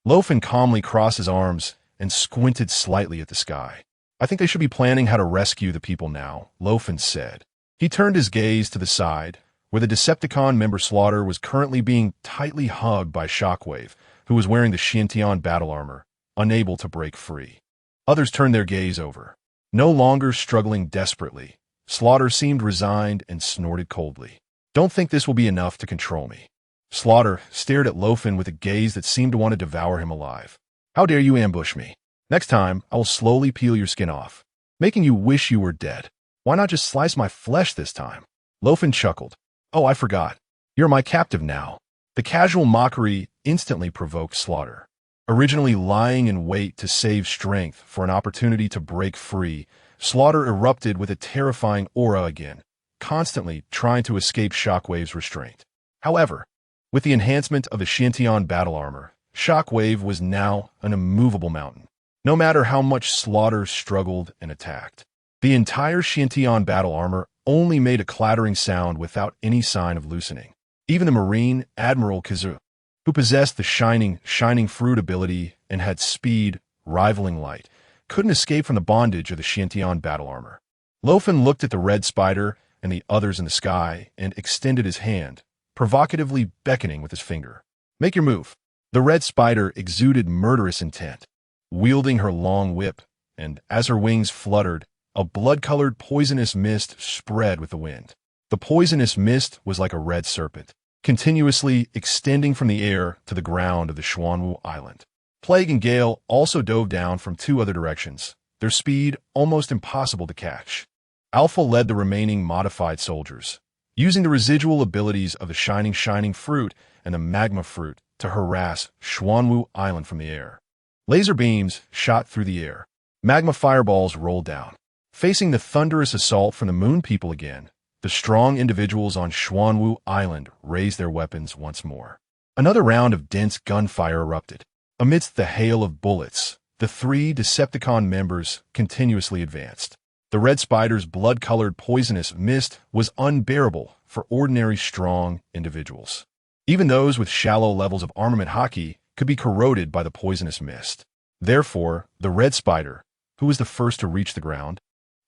Luo Fan calmly crossed his arms and squinted slightly at the sky. "I think they should be planning how to rescue the people now," Luo Fan said. He turned his gaze to the side, where the Decepticon member Slaughter was currently being tightly hugged by Shockwave, who was wearing the Xiantian battle armor, unable to break free. Others turned their gaze over. No longer struggling desperately, Slaughter seemed resigned and snorted coldly. "Don't think this will be enough to control me." Slaughter stared at Luo Fan with a gaze that seemed to want to devour him alive. "How dare you ambush me? Next time, I will slowly peel your skin off, making you wish you were dead. Why not just slice my flesh this time?" Luo Fan chuckled. "Oh, I forgot. You're my captive now." The casual mockery instantly provoked Slaughter. Originally lying in wait to save strength for an opportunity to break free, Slaughter erupted with a terrifying aura again, constantly trying to escape Shockwave's restraint. However, with the enhancement of the Xiantian battle armor, Shockwave was now an immovable mountain. No matter how much Slaughter struggled and attacked, the entire Xiantian battle armor only made a clattering sound without any sign of loosening. Even the Marine Admiral Kazu, who possessed the shining fruit ability and had speed rivaling light, couldn't escape from the bondage of the Xiantian battle armor. Luo Fan looked at the Red Spider and the others in the sky and extended his hand, provocatively beckoning with his finger. "Make your move." The Red Spider exuded murderous intent, wielding her long whip, and as her wings fluttered, a blood-colored poisonous mist spread with the wind. The poisonous mist was like a red serpent, continuously extending from the air to the ground of the Xuanwu Island. Plague and Gale also dove down from 2 other directions, their speed almost impossible to catch. Alpha led the remaining modified soldiers, using the residual abilities of the Shining Fruit and the Magma Fruit to harass Xuanwu Island from the air. Laser beams shot through the air. Magma fireballs rolled down. Facing the thunderous assault from the Moon People again, the strong individuals on Xuanwu Island raised their weapons once more. Another round of dense gunfire erupted. Amidst the hail of bullets, the three Decepticon members continuously advanced. The Red Spider's blood-colored poisonous mist was unbearable for ordinary strong individuals. Even those with shallow levels of armament haki could be corroded by the poisonous mist. Therefore, the Red Spider, who was the first to reach the ground,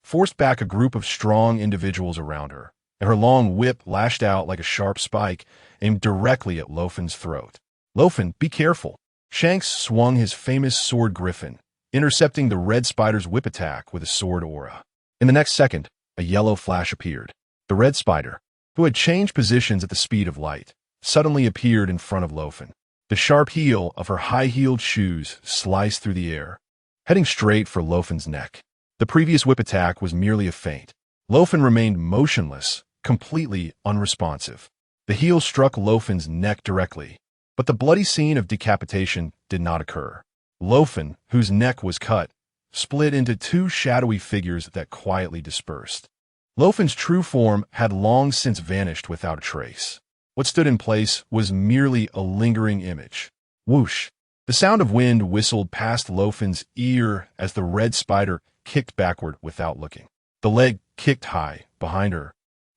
forced back a group of strong individuals around her, and her long whip lashed out like a sharp spike aimed directly at Luo Fan's throat. "Luo Fan, be careful." Shanks swung his famous sword griffin, intercepting the Red Spider's whip attack with a sword aura. In the next second, a yellow flash appeared. The Red Spider, who had changed positions at the speed of light, suddenly appeared in front of Luo Fan. The sharp heel of her high-heeled shoes sliced through the air, heading straight for Luo Fan's neck. The previous whip attack was merely a feint. Luo Fan remained motionless, completely unresponsive. The heel struck Luo Fan's neck directly, but the bloody scene of decapitation did not occur. Luo Fan, whose neck was cut, split into two shadowy figures that quietly dispersed. Luo Fan's true form had long since vanished without a trace. What stood in place was merely a lingering image. Whoosh! The sound of wind whistled past Luo Fan's ear as the Red Spider kicked backward without looking. The leg kicked high behind her,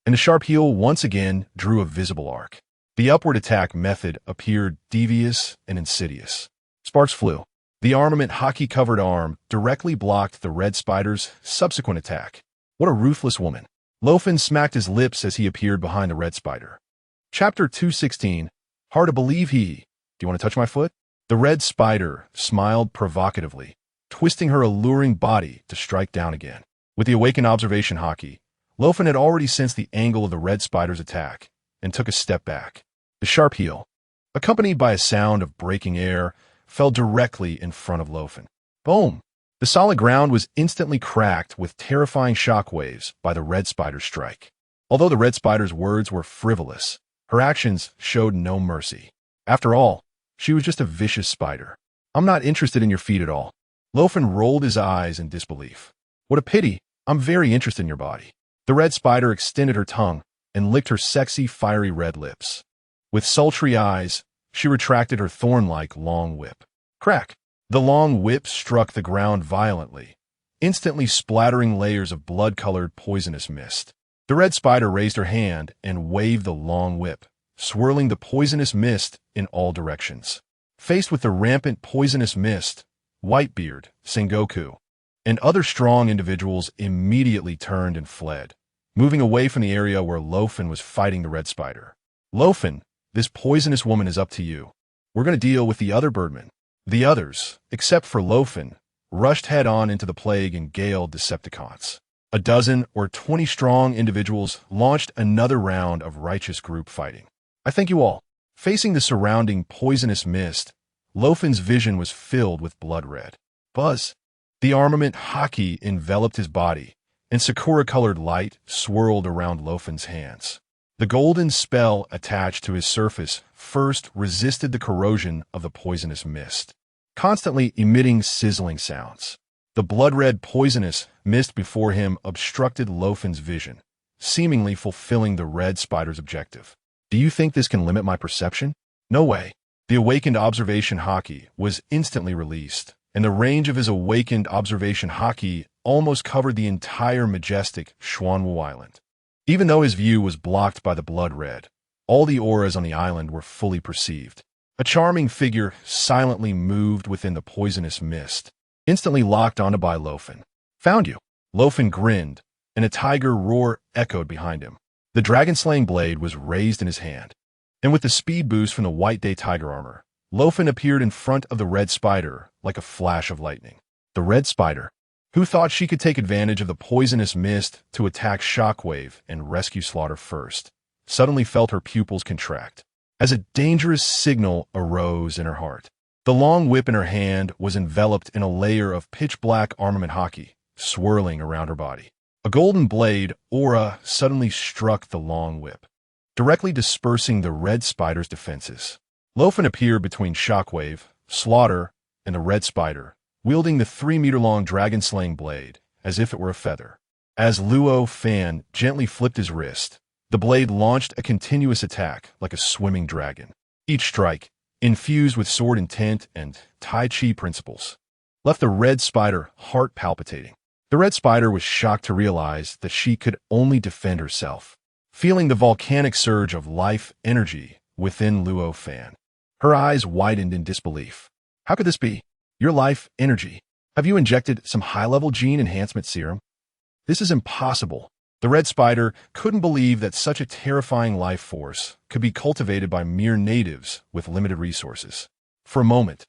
and the sharp heel once again drew a visible arc. The upward attack method appeared devious and insidious. Sparks flew. The armament haki-covered arm directly blocked the Red Spider's subsequent attack. What a ruthless woman. Luo Fan smacked his lips as he appeared behind the Red Spider. Chapter 216. Hard to believe he. Do you want to touch my foot? The Red Spider smiled provocatively, twisting her alluring body to strike down again. With the awakened observation haki, Luo Fan had already sensed the angle of the Red Spider's attack and took a step back. The sharp heel, accompanied by a sound of breaking air, fell directly in front of Luo Fan. Boom! The solid ground was instantly cracked with terrifying shockwaves by the Red Spider's strike. Although the Red Spider's words were frivolous, her actions showed no mercy. After all, she was just a vicious spider. "I'm not interested in your feet at all." Luo Fan rolled his eyes in disbelief. "What a pity. I'm very interested in your body." The Red Spider extended her tongue and licked her sexy, fiery red lips. With sultry eyes, she retracted her thorn-like long whip. Crack! The long whip struck the ground violently, instantly splattering layers of blood-colored poisonous mist. The Red Spider raised her hand and waved the long whip, swirling the poisonous mist in all directions. Faced with the rampant poisonous mist, Whitebeard, Sengoku, and other strong individuals immediately turned and fled, moving away from the area where Luo Fan was fighting the Red Spider. "Luo Fan, this poisonous woman is up to you. We're going to deal with the other birdmen." The others, except for Luo Fan, rushed head-on into the plague and gale Decepticons. A dozen or 20 strong individuals launched another round of righteous group fighting. "I thank you all." Facing the surrounding poisonous mist, Luo Fan's vision was filled with blood red. Buzz! The armament haki enveloped his body, and Sakura-colored light swirled around Luo Fan's hands. The golden spell attached to his surface first resisted the corrosion of the poisonous mist, constantly emitting sizzling sounds. The blood-red poisonous mist before him obstructed Luo Fan's vision, seemingly fulfilling the Red Spider's objective. "Do you think this can limit my perception?" No way. The awakened observation haki was instantly released, and the range of his awakened observation haki almost covered the entire majestic Xuanwu Island. Even though his view was blocked by the blood red, all the auras on the island were fully perceived. A charming figure silently moved within the poisonous mist, instantly locked onto by Luo Fan. "Found you." Luo Fan grinned, and a tiger roar echoed behind him. The dragon-slaying blade was raised in his hand, and with the speed boost from the White Day tiger armor, Luo Fan appeared in front of the Red Spider like a flash of lightning. The Red Spider, who thought she could take advantage of the poisonous mist to attack Shockwave and rescue Slaughter first, suddenly felt her pupils contract, as a dangerous signal arose in her heart. The long whip in her hand was enveloped in a layer of pitch-black armament haki, swirling around her body. A golden blade, aura, suddenly struck the long whip, directly dispersing the red spider's defenses. Luo Fan appeared between Shockwave, Slaughter, and the red spider, wielding the 3-meter-long dragon-slaying blade, as if it were a feather. As Luo Fan gently flipped his wrist, the blade launched a continuous attack like a swimming dragon. Each strike, infused with sword intent and Tai Chi principles, left the red spider heart palpitating. The red spider was shocked to realize that she could only defend herself, feeling the volcanic surge of life energy within Luo Fan. Her eyes widened in disbelief. How could this be? Your life energy. Have you injected some high-level gene enhancement serum? This is impossible. The red spider couldn't believe that such a terrifying life force could be cultivated by mere natives with limited resources. For a moment,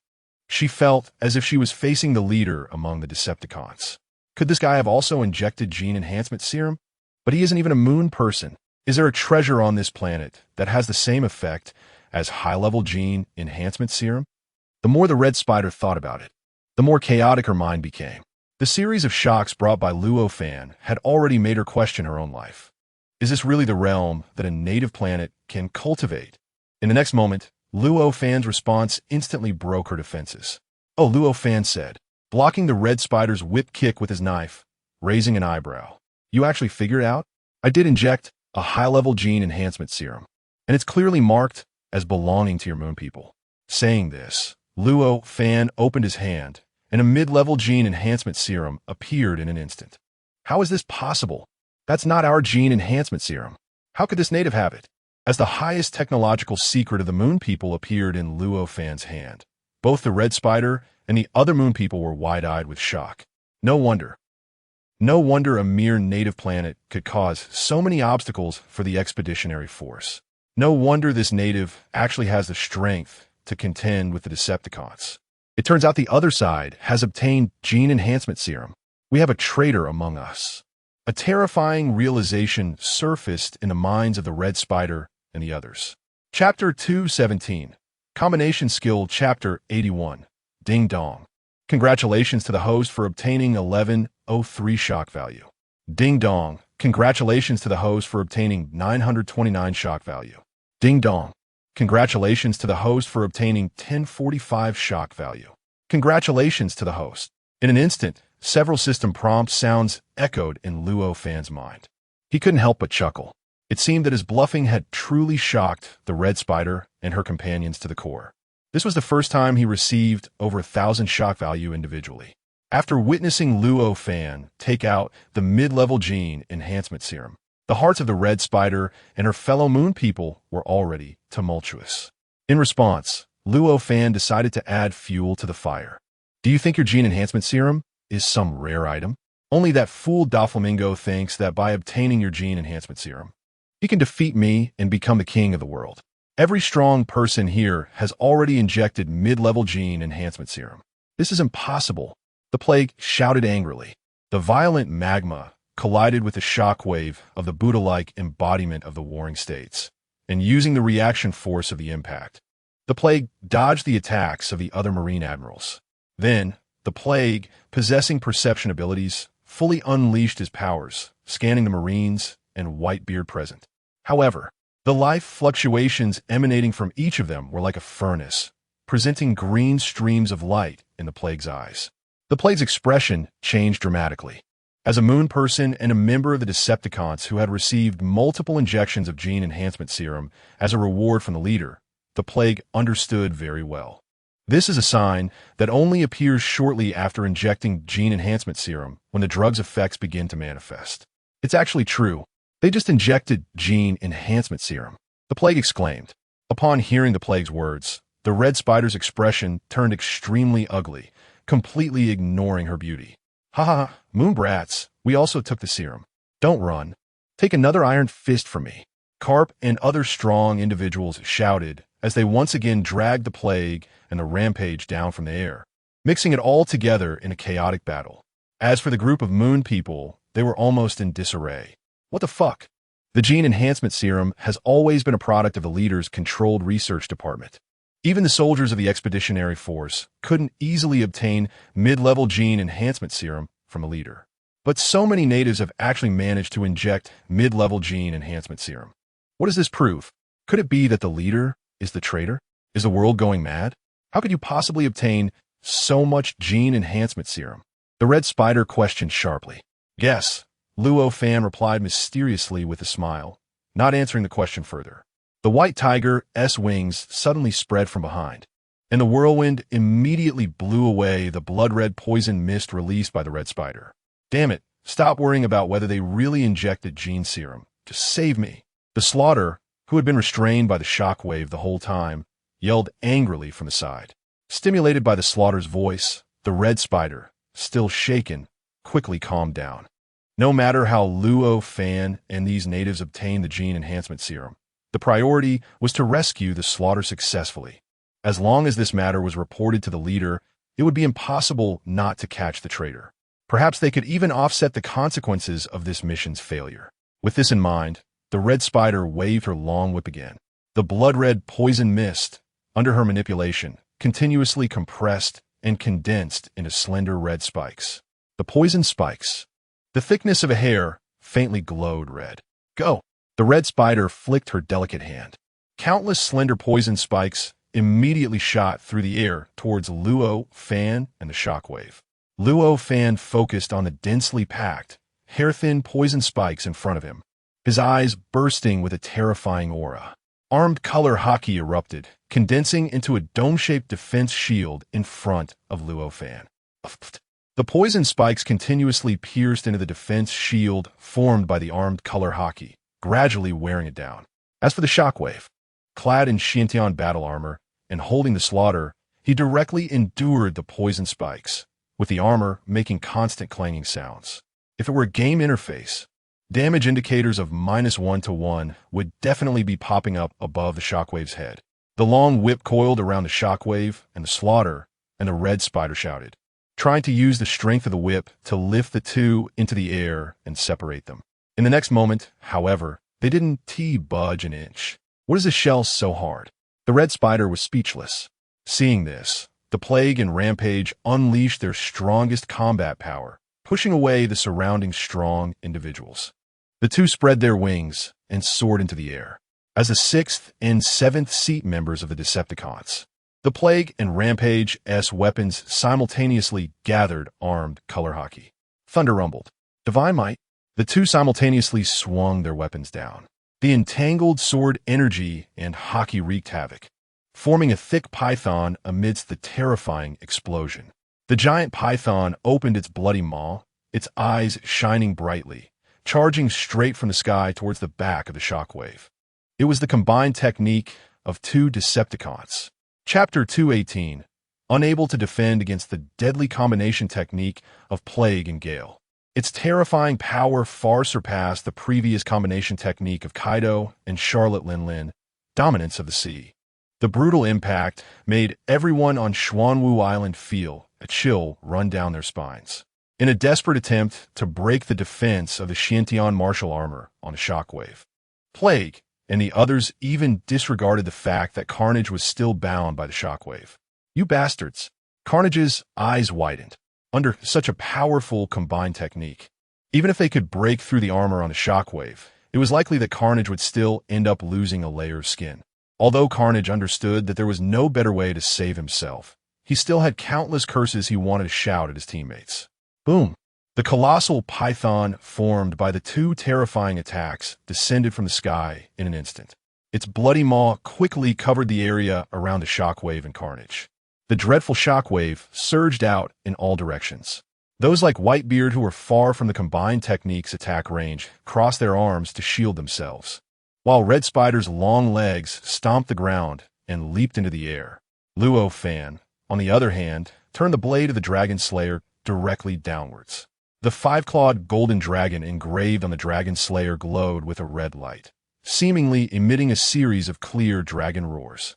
she felt as if she was facing the leader among the Decepticons. Could this guy have also injected gene enhancement serum? But he isn't even a moon person. Is there a treasure on this planet that has the same effect as high-level gene enhancement serum? The more the red spider thought about it, the more chaotic her mind became. The series of shocks brought by Luo Fan had already made her question her own life. Is this really the realm that a native planet can cultivate? In the next moment, Luo Fan's response instantly broke her defenses. Oh, Luo Fan said, blocking the red spider's whip kick with his knife, raising an eyebrow. You actually figured it out? I did inject a high-level gene enhancement serum, and it's clearly marked as belonging to your moon people. Saying this, Luo Fan opened his hand, and a mid-level gene enhancement serum appeared in an instant. How is this possible? That's not our gene enhancement serum. How could this native have it? As the highest technological secret of the moon people appeared in Luo Fan's hand, both the red spider and the other moon people were wide-eyed with shock. No wonder a mere native planet could cause so many obstacles for the expeditionary force. No wonder this native actually has the strength to contend with the Decepticons. It turns out the other side has obtained gene enhancement serum. We have a traitor among us. A terrifying realization surfaced in the minds of the red spider and the others. Chapter 217, Combination Skill Chapter 81, Ding Dong. Congratulations to the host for obtaining 1103 shock value. Ding Dong. Congratulations to the host for obtaining 929 shock value. Ding Dong. Congratulations to the host for obtaining 1045 shock value. Congratulations to the host. In an instant, several system prompt sounds echoed in Luo Fan's mind. He couldn't help but chuckle. It seemed that his bluffing had truly shocked the red spider and her companions to the core. This was the first time he received over 1,000 shock value individually. After witnessing Luo Fan take out the mid-level gene enhancement serum, the hearts of the red spider and her fellow moon people were already tumultuous. In response, Luo Fan decided to add fuel to the fire. Do you think your gene enhancement serum is some rare item? Only that fool Doflamingo thinks that by obtaining your gene enhancement serum, he can defeat me and become the king of the world. Every strong person here has already injected mid-level gene enhancement serum. This is impossible, the plague shouted angrily. The violent magma collided with the shockwave of the Buddha-like embodiment of the warring states, and using the reaction force of the impact, the plague dodged the attacks of the other marine admirals. Then, the plague, possessing perception abilities, fully unleashed his powers, scanning the marines and Whitebeard present. However, the life fluctuations emanating from each of them were like a furnace, presenting green streams of light in the plague's eyes. The plague's expression changed dramatically. As a moon person and a member of the Decepticons who had received multiple injections of gene enhancement serum as a reward from the leader, the plague understood very well. This is a sign that only appears shortly after injecting gene enhancement serum when the drug's effects begin to manifest. It's actually true. They just injected gene enhancement serum, the plague exclaimed. Upon hearing the plague's words, the red spider's expression turned extremely ugly, completely ignoring her beauty. Ha ha, moon brats, we also took the serum. Don't run. Take another iron fist from me. Carp and other strong individuals shouted as they once again dragged the plague and the rampage down from the air, mixing it all together in a chaotic battle. As for the group of moon people, they were almost in disarray. What the fuck? The gene enhancement serum has always been a product of the leader's controlled research department. Even the soldiers of the expeditionary force couldn't easily obtain mid-level gene enhancement serum from a leader. But so many natives have actually managed to inject mid-level gene enhancement serum. What does this prove? Could it be that the leader is the traitor? Is the world going mad? How could you possibly obtain so much gene enhancement serum? The red spider questioned sharply. Guess, Luo Fan replied mysteriously with a smile, not answering the question further. The white tiger's wings suddenly spread from behind, and the whirlwind immediately blew away the blood-red poison mist released by the red spider. Damn it, stop worrying about whether they really injected gene serum. Just save me. The slaughter, who had been restrained by the shockwave the whole time, yelled angrily from the side. Stimulated by the slaughter's voice, the red spider, still shaken, quickly calmed down. No matter how Luo Fan and these natives obtained the gene enhancement serum, the priority was to rescue the slaughter successfully. As long as this matter was reported to the leader, it would be impossible not to catch the traitor. Perhaps they could even offset the consequences of this mission's failure. With this in mind, the red spider waved her long whip again. The blood-red poison mist, under her manipulation, continuously compressed and condensed into slender red spikes. The poison spikes, the thickness of a hair, faintly glowed red. Go! The red spider flicked her delicate hand. Countless slender poison spikes immediately shot through the air towards Luo Fan and the shockwave. Luo Fan focused on the densely packed, hair-thin poison spikes in front of him, his eyes bursting with a terrifying aura. Armed color hockey erupted, condensing into a dome-shaped defense shield in front of Luo Fan. The poison spikes continuously pierced into the defense shield formed by the armed color hockey, gradually wearing it down. As for the shockwave, clad in Xiantian battle armor and holding the slaughter, he directly endured the poison spikes, with the armor making constant clanging sounds. If it were a game interface, damage indicators of -1 to 1 would definitely be popping up above the shockwave's head. The long whip coiled around the shockwave and the slaughter, and the red spider shouted, trying to use the strength of the whip to lift the two into the air and separate them. In the next moment, however, they didn't budge an inch. What is this shell so hard? The red spider was speechless. Seeing this, the plague and rampage unleashed their strongest combat power, pushing away the surrounding strong individuals. The two spread their wings and soared into the air. As the 6th and 7th seat members of the Decepticons, the plague and rampage's weapons simultaneously gathered armed color hockey. Thunder rumbled. Divine might. The two simultaneously swung their weapons down. The entangled sword energy and hockey wreaked havoc, forming a thick python amidst the terrifying explosion. The giant python opened its bloody maw, its eyes shining brightly, charging straight from the sky towards the back of the shockwave. It was the combined technique of two Decepticons. Chapter 218, unable to defend against the deadly combination technique of Plague and Gale. Its terrifying power far surpassed the previous combination technique of Kaido and Charlotte Lin, dominance of the sea. The brutal impact made everyone on Xuanwu Island feel a chill run down their spines. In a desperate attempt to break the defense of the Xiantian martial armor on a shockwave, Plague and the others even disregarded the fact that Carnage was still bound by the shockwave. You bastards! Carnage's eyes widened. Under such a powerful combined technique, even if they could break through the armor on a shockwave, it was likely that Carnage would still end up losing a layer of skin. Although Carnage understood that there was no better way to save himself, he still had countless curses he wanted to shout at his teammates. Boom! The colossal python formed by the two terrifying attacks descended from the sky in an instant. Its bloody maw quickly covered the area around the shockwave and Carnage. The dreadful shockwave surged out in all directions. Those like Whitebeard who were far from the combined technique's attack range crossed their arms to shield themselves, while Red Spider's long legs stomped the ground and leaped into the air. Luo Fan, on the other hand, turned the blade of the Dragon Slayer directly downwards. The five-clawed golden dragon engraved on the Dragon Slayer glowed with a red light, seemingly emitting a series of clear dragon roars.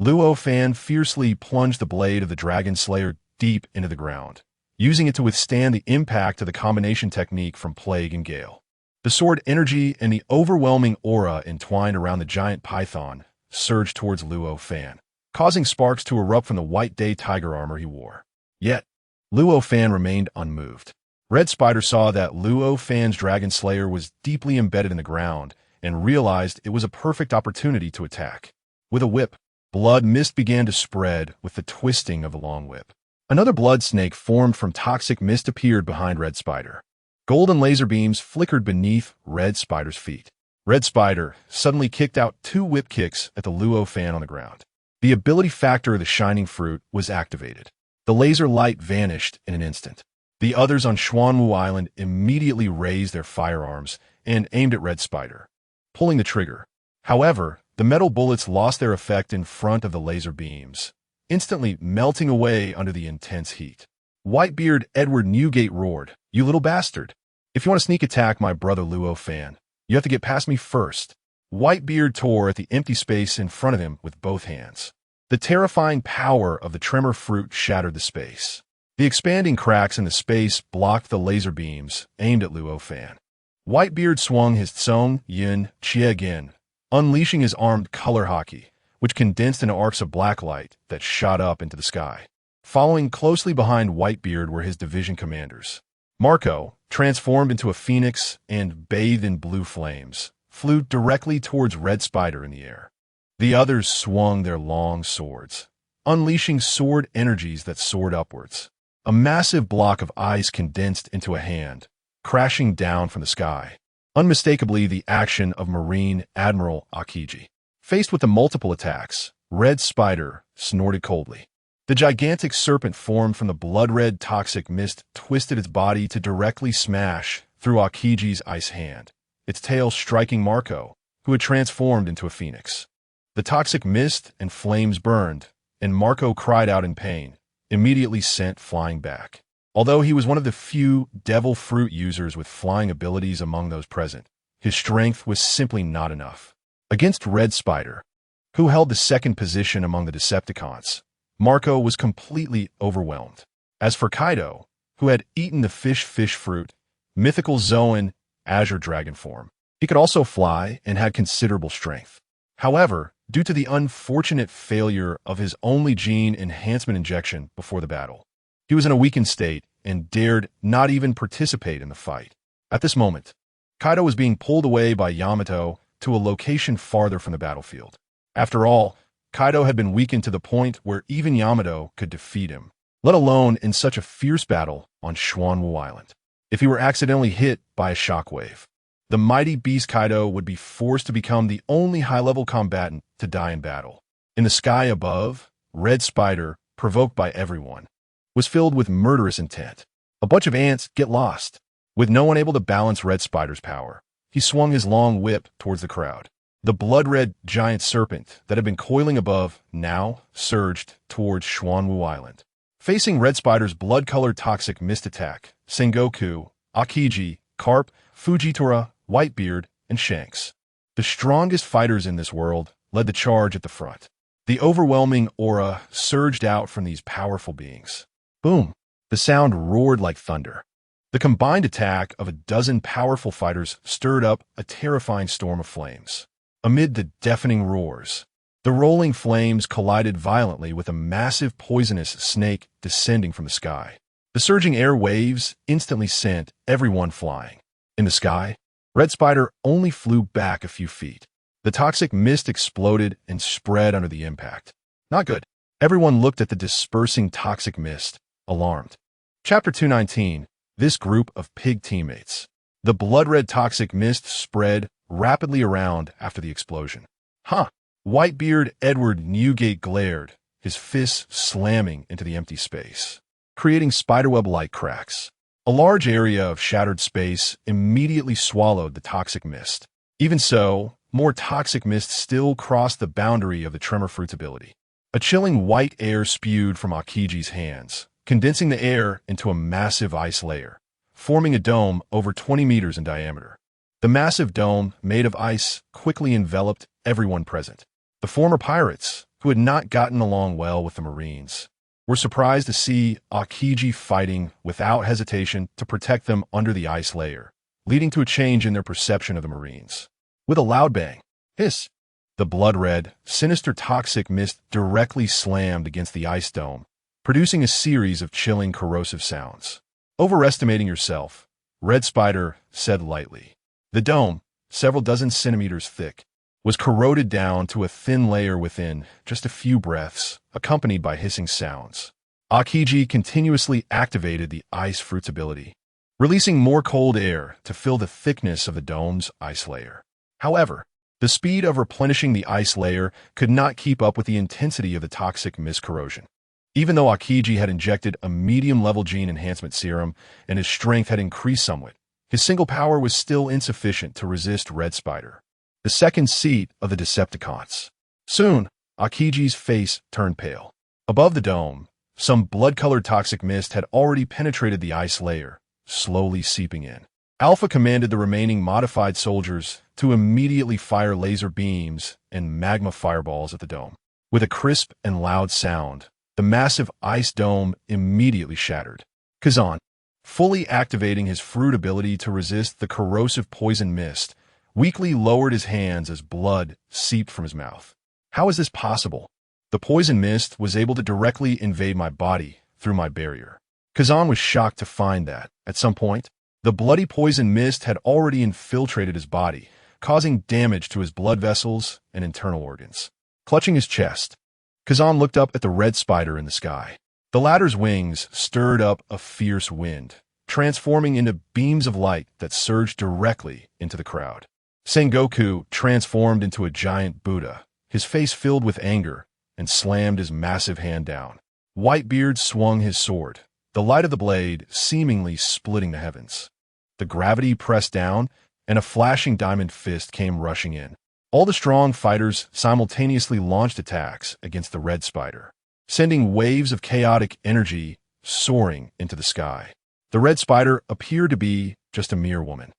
Luo Fan fiercely plunged the blade of the Dragon Slayer deep into the ground, using it to withstand the impact of the combination technique from Plague and Gale. The sword energy and the overwhelming aura entwined around the giant python surged towards Luo Fan, causing sparks to erupt from the white day tiger armor he wore. Yet, Luo Fan remained unmoved. Red Spider saw that Luo Fan's Dragon Slayer was deeply embedded in the ground and realized it was a perfect opportunity to attack. With a whip, blood mist began to spread with the twisting of the long whip. Another blood snake formed from toxic mist appeared behind Red Spider. Golden laser beams flickered beneath Red Spider's feet. Red Spider suddenly kicked out 2 whip kicks at the Luo Fan on the ground. The ability factor of the shining fruit was activated. The laser light vanished in an instant. The others on Xuanwu Island immediately raised their firearms and aimed at Red Spider, pulling the trigger. However, the metal bullets lost their effect in front of the laser beams, instantly melting away under the intense heat. Whitebeard Edward Newgate roared, "You little bastard! If you want to sneak attack my brother Luo Fan, you have to get past me first." Whitebeard tore at the empty space in front of him with both hands. The terrifying power of the tremor fruit shattered the space. The expanding cracks in the space blocked the laser beams aimed at Luo Fan. Whitebeard swung his Tsong Yin Qie again, unleashing his armed color hockey, which condensed into arcs of black light that shot up into the sky. Following closely behind Whitebeard were his division commanders. Marco, transformed into a phoenix and bathed in blue flames, flew directly towards Red Spider in the air. The others swung their long swords, unleashing sword energies that soared upwards. A massive block of ice condensed into a hand, crashing down from the sky. Unmistakably the action of Marine Admiral Akiji. Faced with the multiple attacks, Red Spider snorted coldly. The gigantic serpent formed from the blood-red toxic mist twisted its body to directly smash through Akiji's ice hand, its tail striking Marco, who had transformed into a phoenix. The toxic mist and flames burned, and Marco cried out in pain, immediately sent flying back. Although he was one of the few devil fruit users with flying abilities among those present, his strength was simply not enough. Against Red Spider, who held the second position among the Decepticons, Marco was completely overwhelmed. As for Kaido, who had eaten the fish fruit, Mythical Zoan Azure Dragon form, he could also fly and had considerable strength. However, due to the unfortunate failure of his only gene enhancement injection before the battle, he was in a weakened state and dared not even participate in the fight. At this moment, Kaido was being pulled away by Yamato to a location farther from the battlefield. After all, Kaido had been weakened to the point where even Yamato could defeat him, let alone in such a fierce battle on Xuanwu Island. If he were accidentally hit by a shockwave, the mighty beast Kaido would be forced to become the only high-level combatant to die in battle. In the sky above, Red Spider, provoked by everyone, was filled with murderous intent. A bunch of ants get lost. With no one able to balance Red Spider's power, he swung his long whip towards the crowd. The blood-red giant serpent that had been coiling above now surged towards Xuanwu Island. Facing Red Spider's blood-colored toxic mist attack, Sengoku, Akiji, Carp, Fujitora, Whitebeard, and Shanks, the strongest fighters in this world, led the charge at the front. The overwhelming aura surged out from these powerful beings. Boom! The sound roared like thunder. The combined attack of a dozen powerful fighters stirred up a terrifying storm of flames. Amid the deafening roars, the rolling flames collided violently with a massive poisonous snake descending from the sky. The surging air waves instantly sent everyone flying. In the sky, Red Spider only flew back a few feet. The toxic mist exploded and spread under the impact. Not good. Everyone looked at the dispersing toxic mist, alarmed. Chapter 219. This group of pig teammates. The blood-red toxic mist spread rapidly around after the explosion. Whitebeard Edward Newgate glared, his fists slamming into the empty space, creating spiderweb-like cracks. A large area of shattered space immediately swallowed the toxic mist. Even so, more toxic mist still crossed the boundary of the tremor fruit's ability. A chilling white air spewed from Akiji's hands, condensing the air into a massive ice layer, forming a dome over 20 meters in diameter. The massive dome, made of ice, quickly enveloped everyone present. The former pirates, who had not gotten along well with the Marines, were surprised to see Akiji fighting without hesitation to protect them under the ice layer, leading to a change in their perception of the Marines. With a loud bang, hiss, the blood-red, sinister toxic mist directly slammed against the ice dome, producing a series of chilling corrosive sounds. Overestimating yourself, Red Spider said lightly. The dome, several dozen centimeters thick, was corroded down to a thin layer within just a few breaths, accompanied by hissing sounds. Aokiji continuously activated the ice fruit's ability, releasing more cold air to fill the thickness of the dome's ice layer. However, the speed of replenishing the ice layer could not keep up with the intensity of the toxic mist corrosion. Even though Aokiji had injected a medium-level gene enhancement serum and his strength had increased somewhat, his single power was still insufficient to resist Red Spider, the second seat of the Decepticons. Soon, Akiji's face turned pale. Above the dome, some blood-colored toxic mist had already penetrated the ice layer, slowly seeping in. Alpha commanded the remaining modified soldiers to immediately fire laser beams and magma fireballs at the dome. With a crisp and loud sound, the massive ice dome immediately shattered. Kaido'sSon, fully activating his fruit ability to resist the corrosive poison mist, weakly lowered his hands as blood seeped from his mouth. How is this possible? The poison mist was able to directly invade my body through my barrier. Kaido'sSon was shocked to find that, at some point, the bloody poison mist had already infiltrated his body, causing damage to his blood vessels and internal organs. Clutching his chest, Kaido'sSon looked up at the Red Spider in the sky. The latter's wings stirred up a fierce wind, transforming into beams of light that surged directly into the crowd. Sengoku transformed into a giant Buddha, his face filled with anger, and slammed his massive hand down. Whitebeard swung his sword, the light of the blade seemingly splitting the heavens. The gravity pressed down, and a flashing diamond fist came rushing in. All the strong fighters simultaneously launched attacks against the Red Spider, sending waves of chaotic energy soaring into the sky. The Red Spider appeared to be just a mere woman,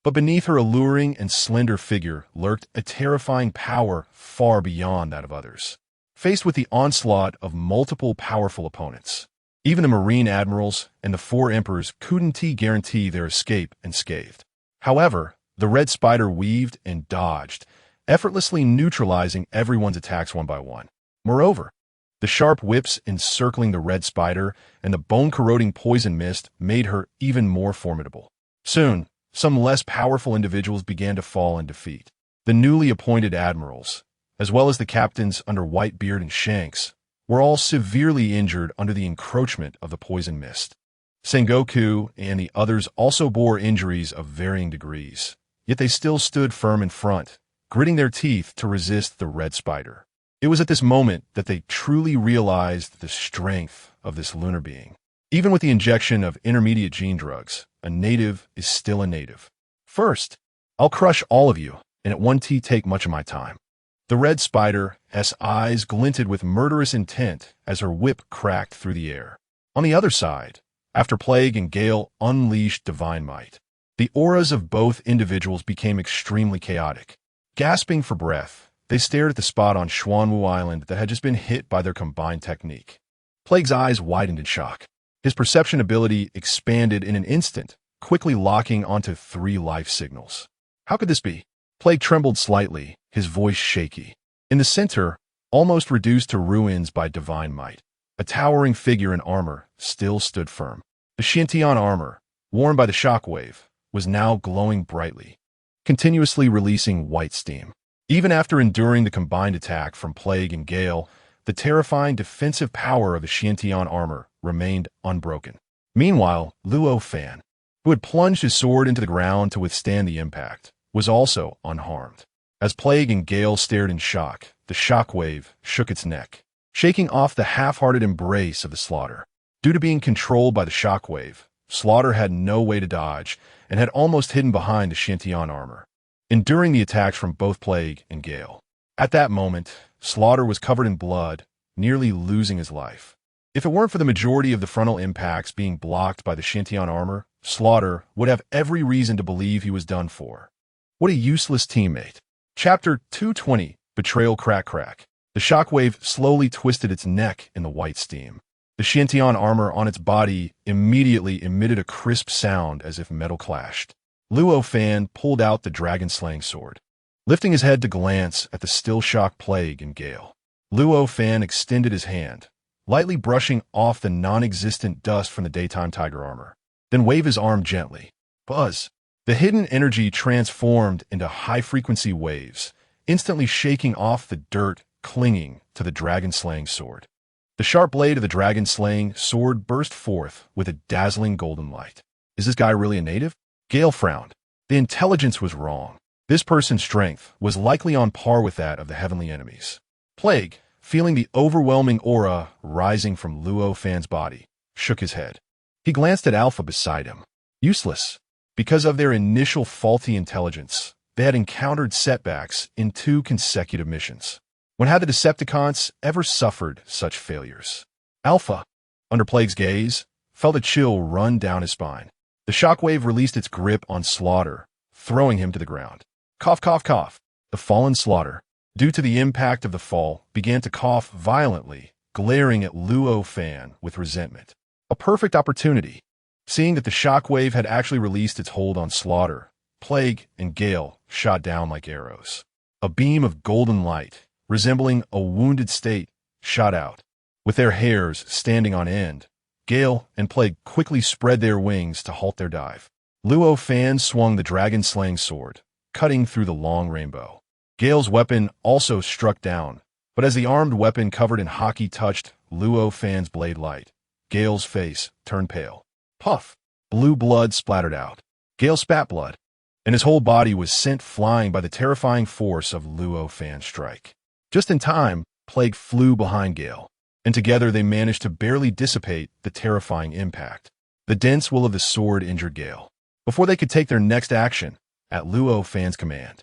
but beneath her alluring and slender figure lurked a terrifying power far beyond that of others. Faced with the onslaught of multiple powerful opponents, even the Marine Admirals and the four Emperors couldn't guarantee their escape unscathed. However, the Red Spider weaved and dodged, effortlessly neutralizing everyone's attacks one by one. Moreover, the sharp whips encircling the Red Spider and the bone-corroding poison mist made her even more formidable. Soon, some less powerful individuals began to fall in defeat. The newly appointed admirals, as well as the captains under Whitebeard and Shanks, were all severely injured under the encroachment of the poison mist. Sengoku and the others also bore injuries of varying degrees, yet they still stood firm in front, gritting their teeth to resist the Red Spider. It was at this moment that they truly realized the strength of this lunar being. Even with the injection of intermediate gene drugs, a native is still a native. First, I'll crush all of you, and it won't take much of my time. The Red Spider's eyes glinted with murderous intent as her whip cracked through the air. On the other side, after Plague and Gale unleashed divine might, the auras of both individuals became extremely chaotic. Gasping for breath, they stared at the spot on Xuanwu Island that had just been hit by their combined technique. Plague's eyes widened in shock. His perception ability expanded in an instant, quickly locking onto 3 life signals. How could this be? Plague trembled slightly, his voice shaky. In the center, almost reduced to ruins by divine might, a towering figure in armor still stood firm. The Xiantian armor, worn by the shockwave, was now glowing brightly, continuously releasing white steam. Even after enduring the combined attack from Plague and Gale, the terrifying defensive power of the Xiantian armor remained unbroken. Meanwhile, Luo Fan, who had plunged his sword into the ground to withstand the impact, was also unharmed. As Plague and Gale stared in shock, the shockwave shook its neck, shaking off the half-hearted embrace of the Slaughter. Due to being controlled by the shockwave, Slaughter had no way to dodge and had almost hidden behind the Xiantian armor, enduring the attacks from both Plague and Gale. At that moment, Slaughter was covered in blood, nearly losing his life. If it weren't for the majority of the frontal impacts being blocked by the Xiantian armor, Slaughter would have every reason to believe he was done for. What a useless teammate. Chapter 220, Betrayal Crack Crack. The shockwave slowly twisted its neck in the white steam. The Xiantian armor on its body immediately emitted a crisp sound as if metal clashed. Luo Fan pulled out the dragon-slaying sword, lifting his head to glance at the still-shocked Plague and Gale. Luo Fan extended his hand, lightly brushing off the non-existent dust from the daytime tiger armor. then wave his arm gently. Buzz. The hidden energy transformed into high-frequency waves, instantly shaking off the dirt clinging to the dragon-slaying sword. The sharp blade of the dragon-slaying sword burst forth with a dazzling golden light. Is this guy really a native? Gale frowned. The intelligence was wrong. This person's strength was likely on par with that of the heavenly enemies. Plague, feeling the overwhelming aura rising from Luo Fan's body, shook his head. He glanced at Alpha beside him. Useless. Because of their initial faulty intelligence, they had encountered setbacks in 2 consecutive missions. When had the Decepticons ever suffered such failures? Alpha, under Plague's gaze, felt a chill run down his spine. The shockwave released its grip on Slaughter, throwing him to the ground. Cough, cough, cough. The fallen Slaughter, due to the impact of the fall, began to cough violently, glaring at Luo Fan with resentment. A perfect opportunity. Seeing that the shockwave had actually released its hold on Slaughter, Plague and Gale shot down like arrows. A beam of golden light, resembling a wounded state, shot out. With their hairs standing on end, Gale and Plague quickly spread their wings to halt their dive. Luo Fan swung the dragon-slaying sword, cutting through the long rainbow. Gale's weapon also struck down, but as the armed weapon covered in hockey touched Luo Fan's blade light, Gale's face turned pale. Puff! Blue blood splattered out. Gale spat blood, and his whole body was sent flying by the terrifying force of Luo Fan's strike. Just in time, Plague flew behind Gale, and together they managed to barely dissipate the terrifying impact. The dense will of the sword injured Gale. Before they could take their next action, at Luo Fan's command,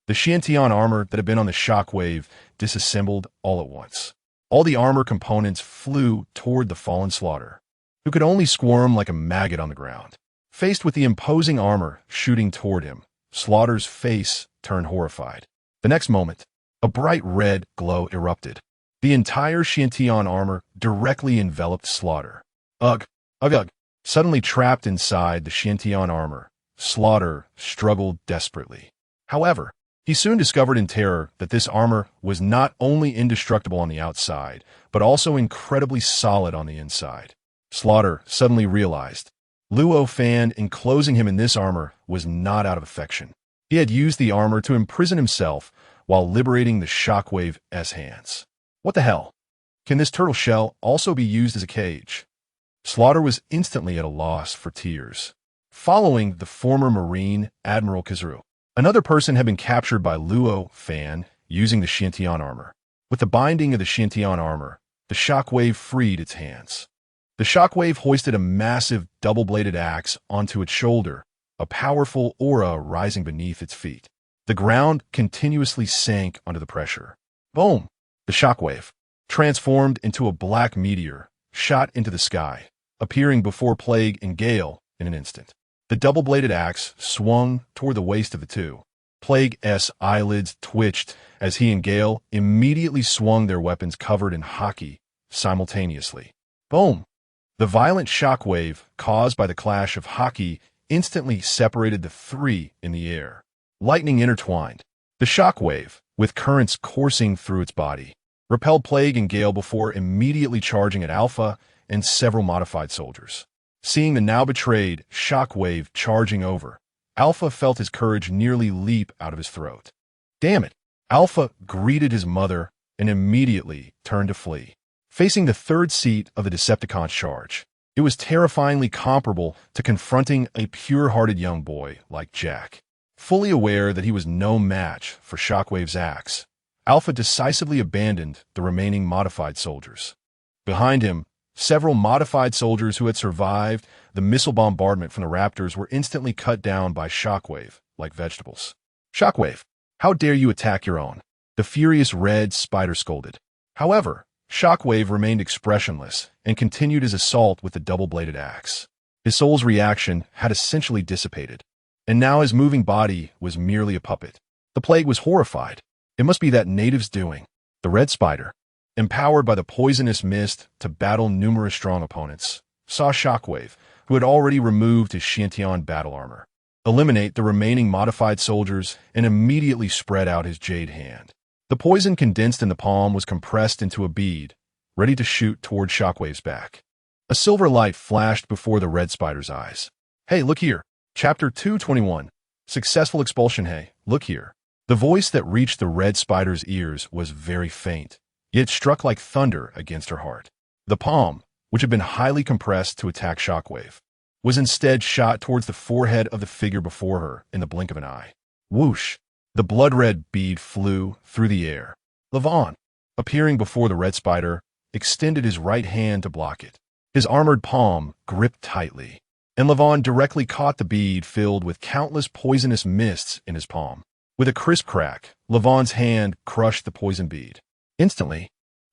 the Xiantian armor that had been on the shockwave disassembled all at once. All the armor components flew toward the fallen Slaughter, who could only squirm like a maggot on the ground. Faced with the imposing armor shooting toward him, Slaughter's face turned horrified. The next moment, a bright red glow erupted. The entire Xiantian armor directly enveloped Slaughter. Ugh, ugh, ugh. Suddenly trapped inside the Xiantian armor, Slaughter struggled desperately. However, he soon discovered in terror that this armor was not only indestructible on the outside, but also incredibly solid on the inside. Slaughter suddenly realized Luo Fan enclosing him in this armor was not out of affection. He had used the armor to imprison himself while liberating the Shockwave's hands. What the hell? Can this turtle shell also be used as a cage? Slaughter was instantly at a loss for tears. Following the former Marine Admiral Kazuru, another person had been captured by Luo Fan using the Xiantian armor. With the binding of the Xiantian armor, the Shockwave freed its hands. The Shockwave hoisted a massive double-bladed axe onto its shoulder, a powerful aura rising beneath its feet. The ground continuously sank under the pressure. Boom! The Shockwave, transformed into a black meteor, shot into the sky, appearing before Plague and Gale in an instant. The double-bladed axe swung toward the waist of the two. Plague's eyelids twitched as he and Gale immediately swung their weapons covered in hockey simultaneously. Boom! The violent shockwave caused by the clash of hockey instantly separated the three in the air. Lightning intertwined. The shockwave, with currents coursing through its body, repelled Plague and Gale before immediately charging at Alpha and several modified soldiers. Seeing the now betrayed shockwave charging over, Alpha felt his courage nearly leap out of his throat. Damn it! Alpha greeted his mother and immediately turned to flee. Facing the third seat of the Decepticon charge, it was terrifyingly comparable to confronting a pure-hearted young boy like Jack. Fully aware that he was no match for Shockwave's axe, Alpha decisively abandoned the remaining modified soldiers. Behind him, several modified soldiers who had survived the missile bombardment from the Raptors were instantly cut down by Shockwave like vegetables. Shockwave, how dare you attack your own? The furious red spider scolded. However, Shockwave remained expressionless and continued his assault with the double-bladed axe. His soul's reaction had essentially dissipated, and now his moving body was merely a puppet. The Plague was horrified. It must be that native's doing. The red spider, empowered by the poisonous mist to battle numerous strong opponents, saw Shockwave, who had already removed his Xiantian battle armor, eliminate the remaining modified soldiers and immediately spread out his jade hand. The poison condensed in the palm was compressed into a bead, ready to shoot toward Shockwave's back. A silver light flashed before the red spider's eyes. Hey, look here. Chapter 221. Successful expulsion. Hey, look here. The voice that reached the red spider's ears was very faint, yet struck like thunder against her heart. The palm, which had been highly compressed to attack Shockwave, was instead shot towards the forehead of the figure before her in the blink of an eye. Whoosh! The blood-red bead flew through the air. Levon, appearing before the red spider, extended his right hand to block it. His armored palm gripped tightly, and Levon directly caught the bead filled with countless poisonous mists in his palm. With a crisp crack, Levon's hand crushed the poison bead. Instantly,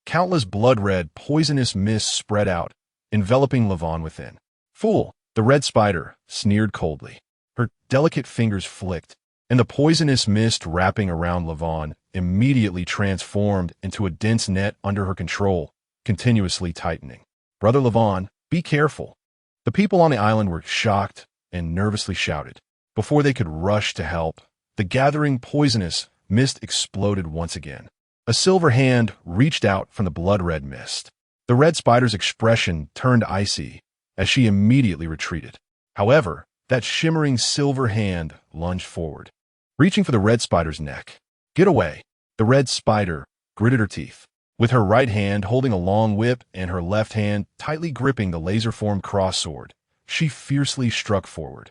countless blood-red, poisonous mists spread out, enveloping Levon within. Fool! The red spider sneered coldly. Her delicate fingers flicked, and the poisonous mist wrapping around Levon immediately transformed into a dense net under her control, continuously tightening. Brother Levon, be careful. The people on the island were shocked and nervously shouted. Before they could rush to help, the gathering poisonous mist exploded once again. A silver hand reached out from the blood-red mist. The red spider's expression turned icy as she immediately retreated. However, that shimmering silver hand lunged forward, reaching for the red spider's neck. Get away! The red spider gritted her teeth. With her right hand holding a long whip and her left hand tightly gripping the laser-formed cross sword, she fiercely struck forward.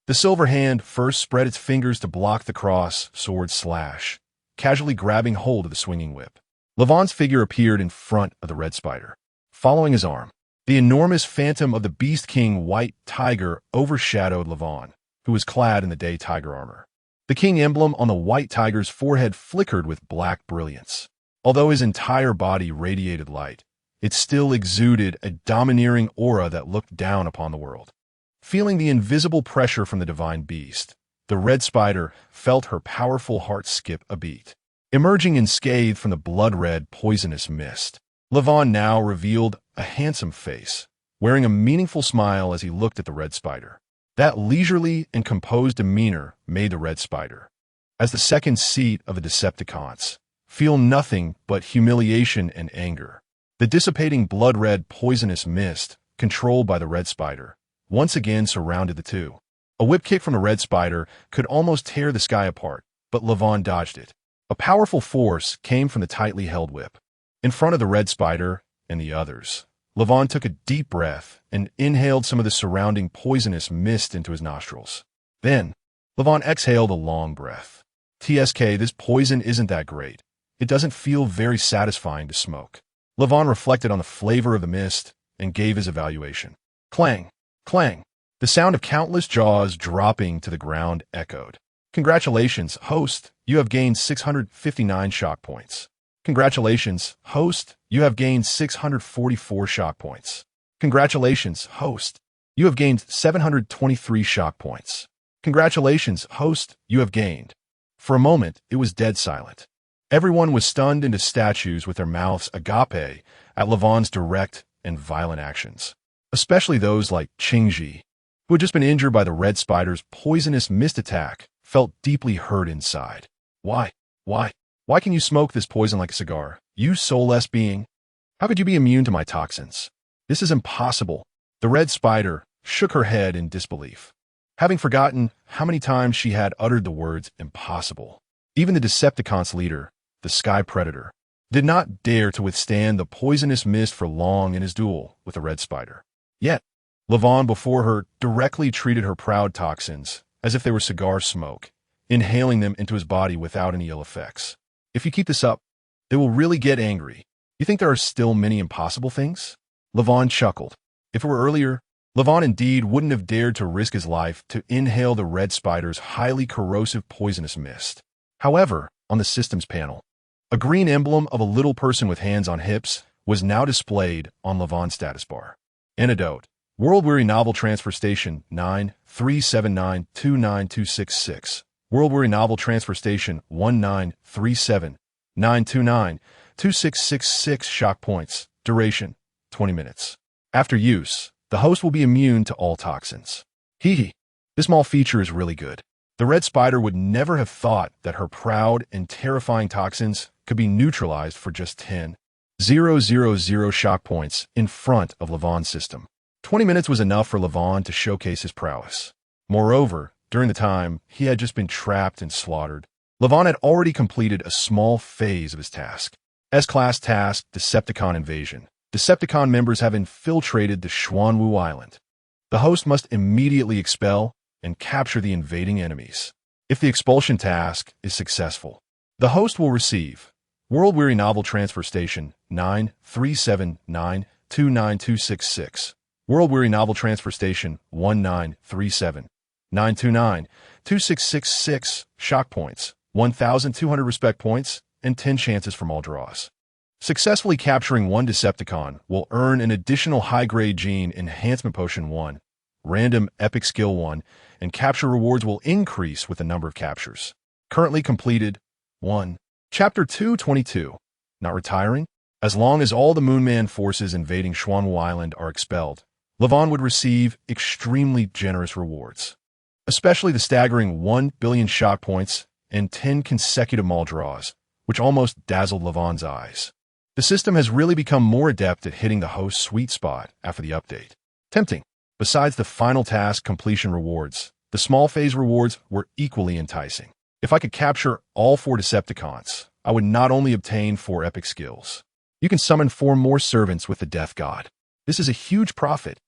The silver hand first spread its fingers to block the cross sword slash, casually grabbing hold of the swinging whip. Levon's figure appeared in front of the red spider. Following his arm, the enormous phantom of the Beast King White Tiger overshadowed Levon, who was clad in the day tiger armor. The king emblem on the white tiger's forehead flickered with black brilliance. Although his entire body radiated light, it still exuded a domineering aura that looked down upon the world. Feeling the invisible pressure from the divine beast, the red spider felt her powerful heart skip a beat. Emerging unscathed from the blood-red, poisonous mist, Levon now revealed a handsome face, wearing a meaningful smile as he looked at the red spider. That leisurely and composed demeanor made the red spider, as the second seat of the Decepticons, feel nothing but humiliation and anger. The dissipating blood-red, poisonous mist, controlled by the red spider, once again surrounded the two. A whip kick from the red spider could almost tear the sky apart, but Levon dodged it. A powerful force came from the tightly held whip. In front of the red spider and the others, Levon took a deep breath and inhaled some of the surrounding poisonous mist into his nostrils. Then, Levon exhaled a long breath. TSK, this poison isn't that great. It doesn't feel very satisfying to smoke. Levon reflected on the flavor of the mist and gave his evaluation. Clang! Clang! The sound of countless jaws dropping to the ground echoed. Congratulations, host, you have gained 659 shock points. Congratulations, host, you have gained 644 shock points. Congratulations, host, you have gained 723 shock points. Congratulations, host, you have gained. For a moment, it was dead silent. Everyone was stunned into statues with their mouths agape at Levon's direct and violent actions, especially those like Qingji, who had just been injured by the red spider's poisonous mist attack, felt deeply hurt inside. Why can you smoke this poison like a cigar, you soulless being? How could you be immune to my toxins? This is impossible. The red spider shook her head in disbelief, having forgotten how many times she had uttered the words impossible. Even the Decepticons' leader, the Sky Predator, did not dare to withstand the poisonous mist for long in his duel with the red spider. Yet, Levon before her directly treated her proud toxins as if they were cigar smoke, inhaling them into his body without any ill effects. If you keep this up, they will really get angry. You think there are still many impossible things? Levon chuckled. If it were earlier, Levon indeed wouldn't have dared to risk his life to inhale the red spider's highly corrosive poisonous mist. However, on the systems panel, a green emblem of a little person with hands on hips was now displayed on Levon's status bar. Antidote. World Weary Novel Transfer Station 937929266. World Weary Novel Transfer Station 193792926666. Shock points. Duration 20 minutes. After use, the host will be immune to all toxins. Hee. This small feature is really good. The red spider would never have thought that her proud and terrifying toxins could be neutralized for just 10 000 shock points in front of Levon's system. 20 minutes was enough for Levon to showcase his prowess. Moreover, during the time he had just been trapped and slaughtered, Levon had already completed a small phase of his task. S-Class task, Decepticon Invasion. Decepticon members have infiltrated the Xuanwu Island. The host must immediately expel and capture the invading enemies. If the expulsion task is successful, the host will receive World Weary Novel Transfer Station 937929266, World Weary Novel Transfer Station 1937929266, shock points, 1,200 respect points, and 10 chances from all draws. Successfully capturing one Decepticon will earn an additional high-grade gene Enhancement Potion 1, Random Epic Skill 1, and capture rewards will increase with the number of captures. Currently completed 1. Chapter 222. Not retiring? As long as all the Moonman forces invading Xuanwu Island are expelled, Levon would receive extremely generous rewards, especially the staggering 1 billion shock points and 10 consecutive maul draws, which almost dazzled Levon's eyes. The system has really become more adept at hitting the host's sweet spot after the update. Tempting. Besides the final task completion rewards, the small phase rewards were equally enticing. If I could capture all 4 Decepticons, I would not only obtain 4 epic skills. You can summon 4 more servants with the Death God. This is a huge profit.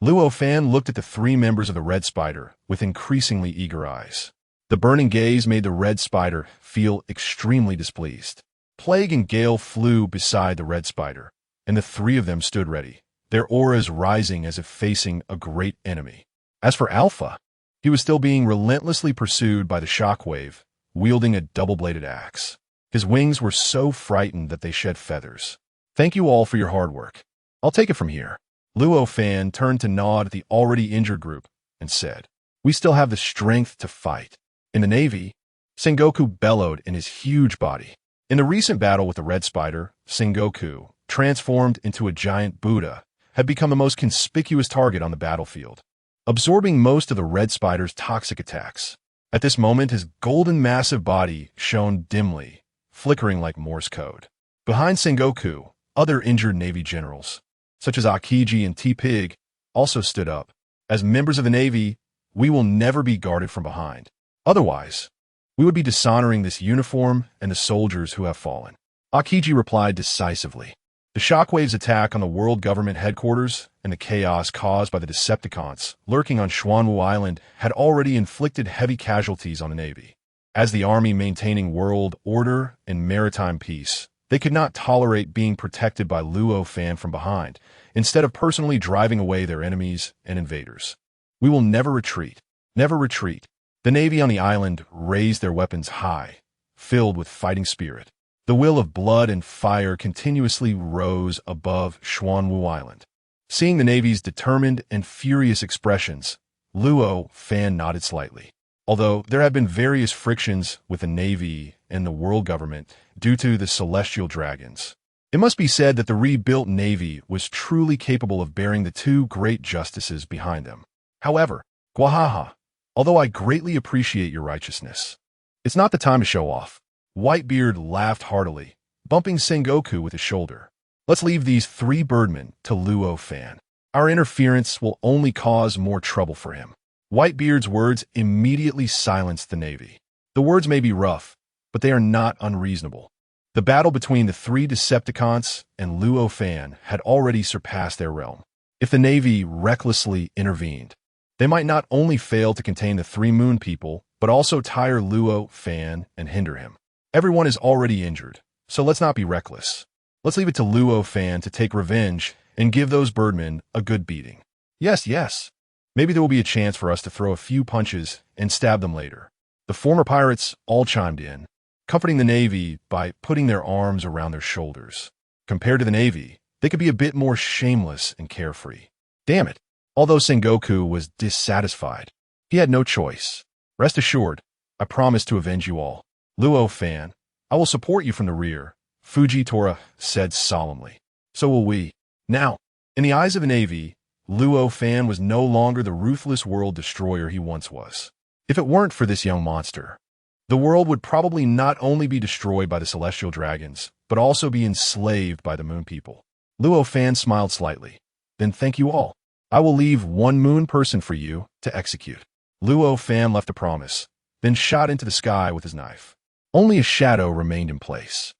Luo Fan looked at the 3 members of the Red Spider with increasingly eager eyes. The burning gaze made the Red Spider feel extremely displeased. Plague and Gale flew beside the Red Spider, and the 3 of them stood ready, their auras rising as if facing a great enemy. As for Alpha, he was still being relentlessly pursued by the Shockwave, wielding a double-bladed axe. His wings were so frightened that they shed feathers. Thank you all for your hard work. I'll take it from here. Luo Fan turned to nod at the already injured group and said, "We still have the strength to fight." In the Navy, Sengoku bellowed in his huge body. In the recent battle with the Red Spider, Sengoku, transformed into a giant Buddha, had become the most conspicuous target on the battlefield, absorbing most of the Red Spider's toxic attacks. At this moment, his golden massive body shone dimly, flickering like Morse code. Behind Sengoku, other injured Navy generals, such as Akiji and T-Pig, also stood up. As members of the Navy, we will never be guarded from behind. Otherwise, we would be dishonoring this uniform and the soldiers who have fallen. Akiji replied decisively. The Shockwave's attack on the World Government Headquarters and the chaos caused by the Decepticons lurking on Xuanwu Island had already inflicted heavy casualties on the Navy. As the Army maintaining world order and maritime peace, they could not tolerate being protected by Luo Fan from behind, instead of personally driving away their enemies and invaders. We will never retreat. Never retreat. The Navy on the island raised their weapons high, filled with fighting spirit. The will of blood and fire continuously rose above Xuanwu Island. Seeing the Navy's determined and furious expressions, Luo Fan nodded slightly. Although there have been various frictions with the Navy and the world government due to the celestial dragons, it must be said that the rebuilt Navy was truly capable of bearing the 2 great justices behind them. However, Gwahaha, although I greatly appreciate your righteousness, it's not the time to show off. Whitebeard laughed heartily, bumping Sengoku with his shoulder. Let's leave these 3 birdmen to Luo Fan. Our interference will only cause more trouble for him. Whitebeard's words immediately silenced the Navy. The words may be rough, but they are not unreasonable. The battle between the 3 Decepticons and Luo Fan had already surpassed their realm. If the Navy recklessly intervened, they might not only fail to contain the 3 Moon people, but also tire Luo Fan and hinder him. Everyone is already injured, so let's not be reckless. Let's leave it to Luo Fan to take revenge and give those birdmen a good beating. Yes. Maybe there will be a chance for us to throw a few punches and stab them later. The former pirates all chimed in, comforting the Navy by putting their arms around their shoulders. Compared to the Navy, they could be a bit more shameless and carefree. Damn it. Although Sengoku was dissatisfied, he had no choice. Rest assured, I promise to avenge you all. Luo Fan, I will support you from the rear, Fujitora said solemnly. So will we. Now, in the eyes of the Navy, Luo Fan was no longer the ruthless world destroyer he once was. If it weren't for this young monster, The world would probably not only be destroyed by the celestial dragons, but also be enslaved by the moon people. Luo Fan smiled slightly. Then thank you all. I will leave one moon person for you to execute. Luo Fan left a promise, then shot into the sky with his knife. Only a shadow remained in place.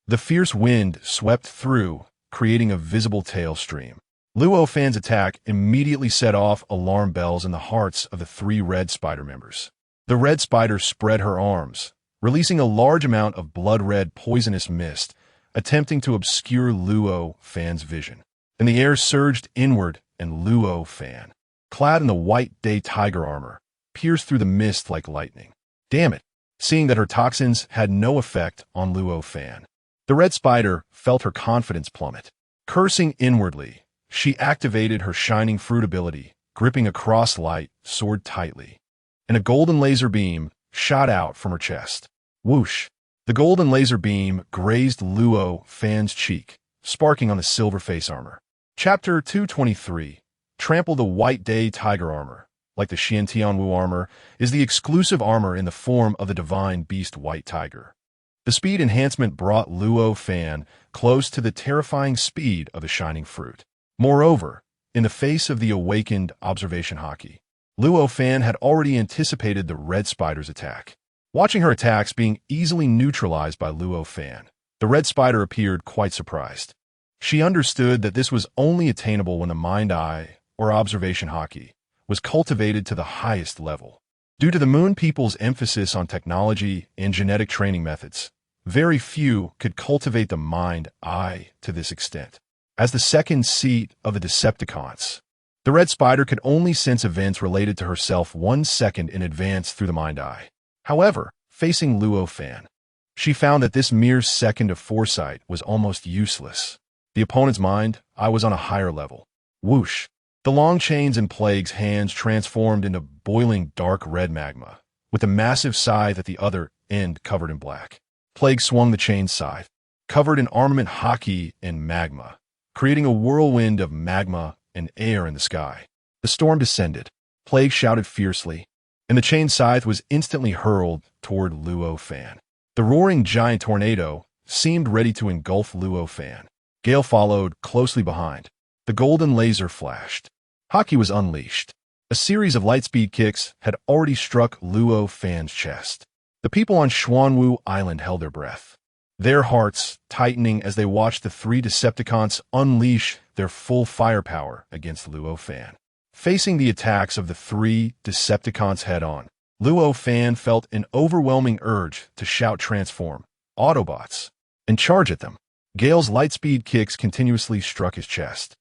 The fierce wind swept through, creating a visible tail stream. Luo Fan's attack immediately set off alarm bells in the hearts of the 3 red spider members. The red spider spread her arms, releasing a large amount of blood-red poisonous mist, attempting to obscure Luo Fan's vision. And the air surged inward, and Luo Fan, clad in the white day tiger armor, pierced through the mist like lightning. Damn it! Seeing that her toxins had no effect on Luo Fan, the red spider felt her confidence plummet. Cursing inwardly, she activated her shining fruit ability, gripping a cross light sword tightly. And a golden laser beam shot out from her chest. Whoosh! The golden laser beam grazed Luo Fan's cheek, sparking on the silver face armor. Chapter 223. Trample the White Day Tiger Armor, like the Xiantianwu armor, is the exclusive armor in the form of the divine beast White Tiger. The speed enhancement brought Luo Fan close to the terrifying speed of the shining fruit. Moreover, in the face of the awakened observation haki, Luo Fan had already anticipated the red spider's attack. Watching her attacks being easily neutralized by Luo Fan, the red spider appeared quite surprised. She understood that this was only attainable when the mind-eye, or observation haki, was cultivated to the highest level. Due to the Moon People's emphasis on technology and genetic training methods, very few could cultivate the mind-eye to this extent. As the second seat of the Decepticons, the red spider could only sense events related to herself 1 second in advance through the mind-eye. However, facing Luo Fan, she found that this mere second of foresight was almost useless. The opponent's mind-eye was on a higher level. Whoosh! The long chains in Plague's hands transformed into boiling dark red magma, with a massive scythe at the other end covered in black. Plague swung the chain scythe, covered in armament haki and magma, creating a whirlwind of magma and air in the sky. The storm descended. Plague shouted fiercely, and the chain scythe was instantly hurled toward Luo Fan. The roaring giant tornado seemed ready to engulf Luo Fan. Gale followed closely behind. The golden laser flashed. Haki was unleashed. A series of lightspeed kicks had already struck Luo Fan's chest. The people on Xuanwu Island held their breath, their hearts tightening as they watched the 3 Decepticons unleash their full firepower against Luo Fan. Facing the attacks of the 3 Decepticons head-on, Luo Fan felt an overwhelming urge to shout transform, Autobots, and charge at them. Gale's lightspeed kicks continuously struck his chest.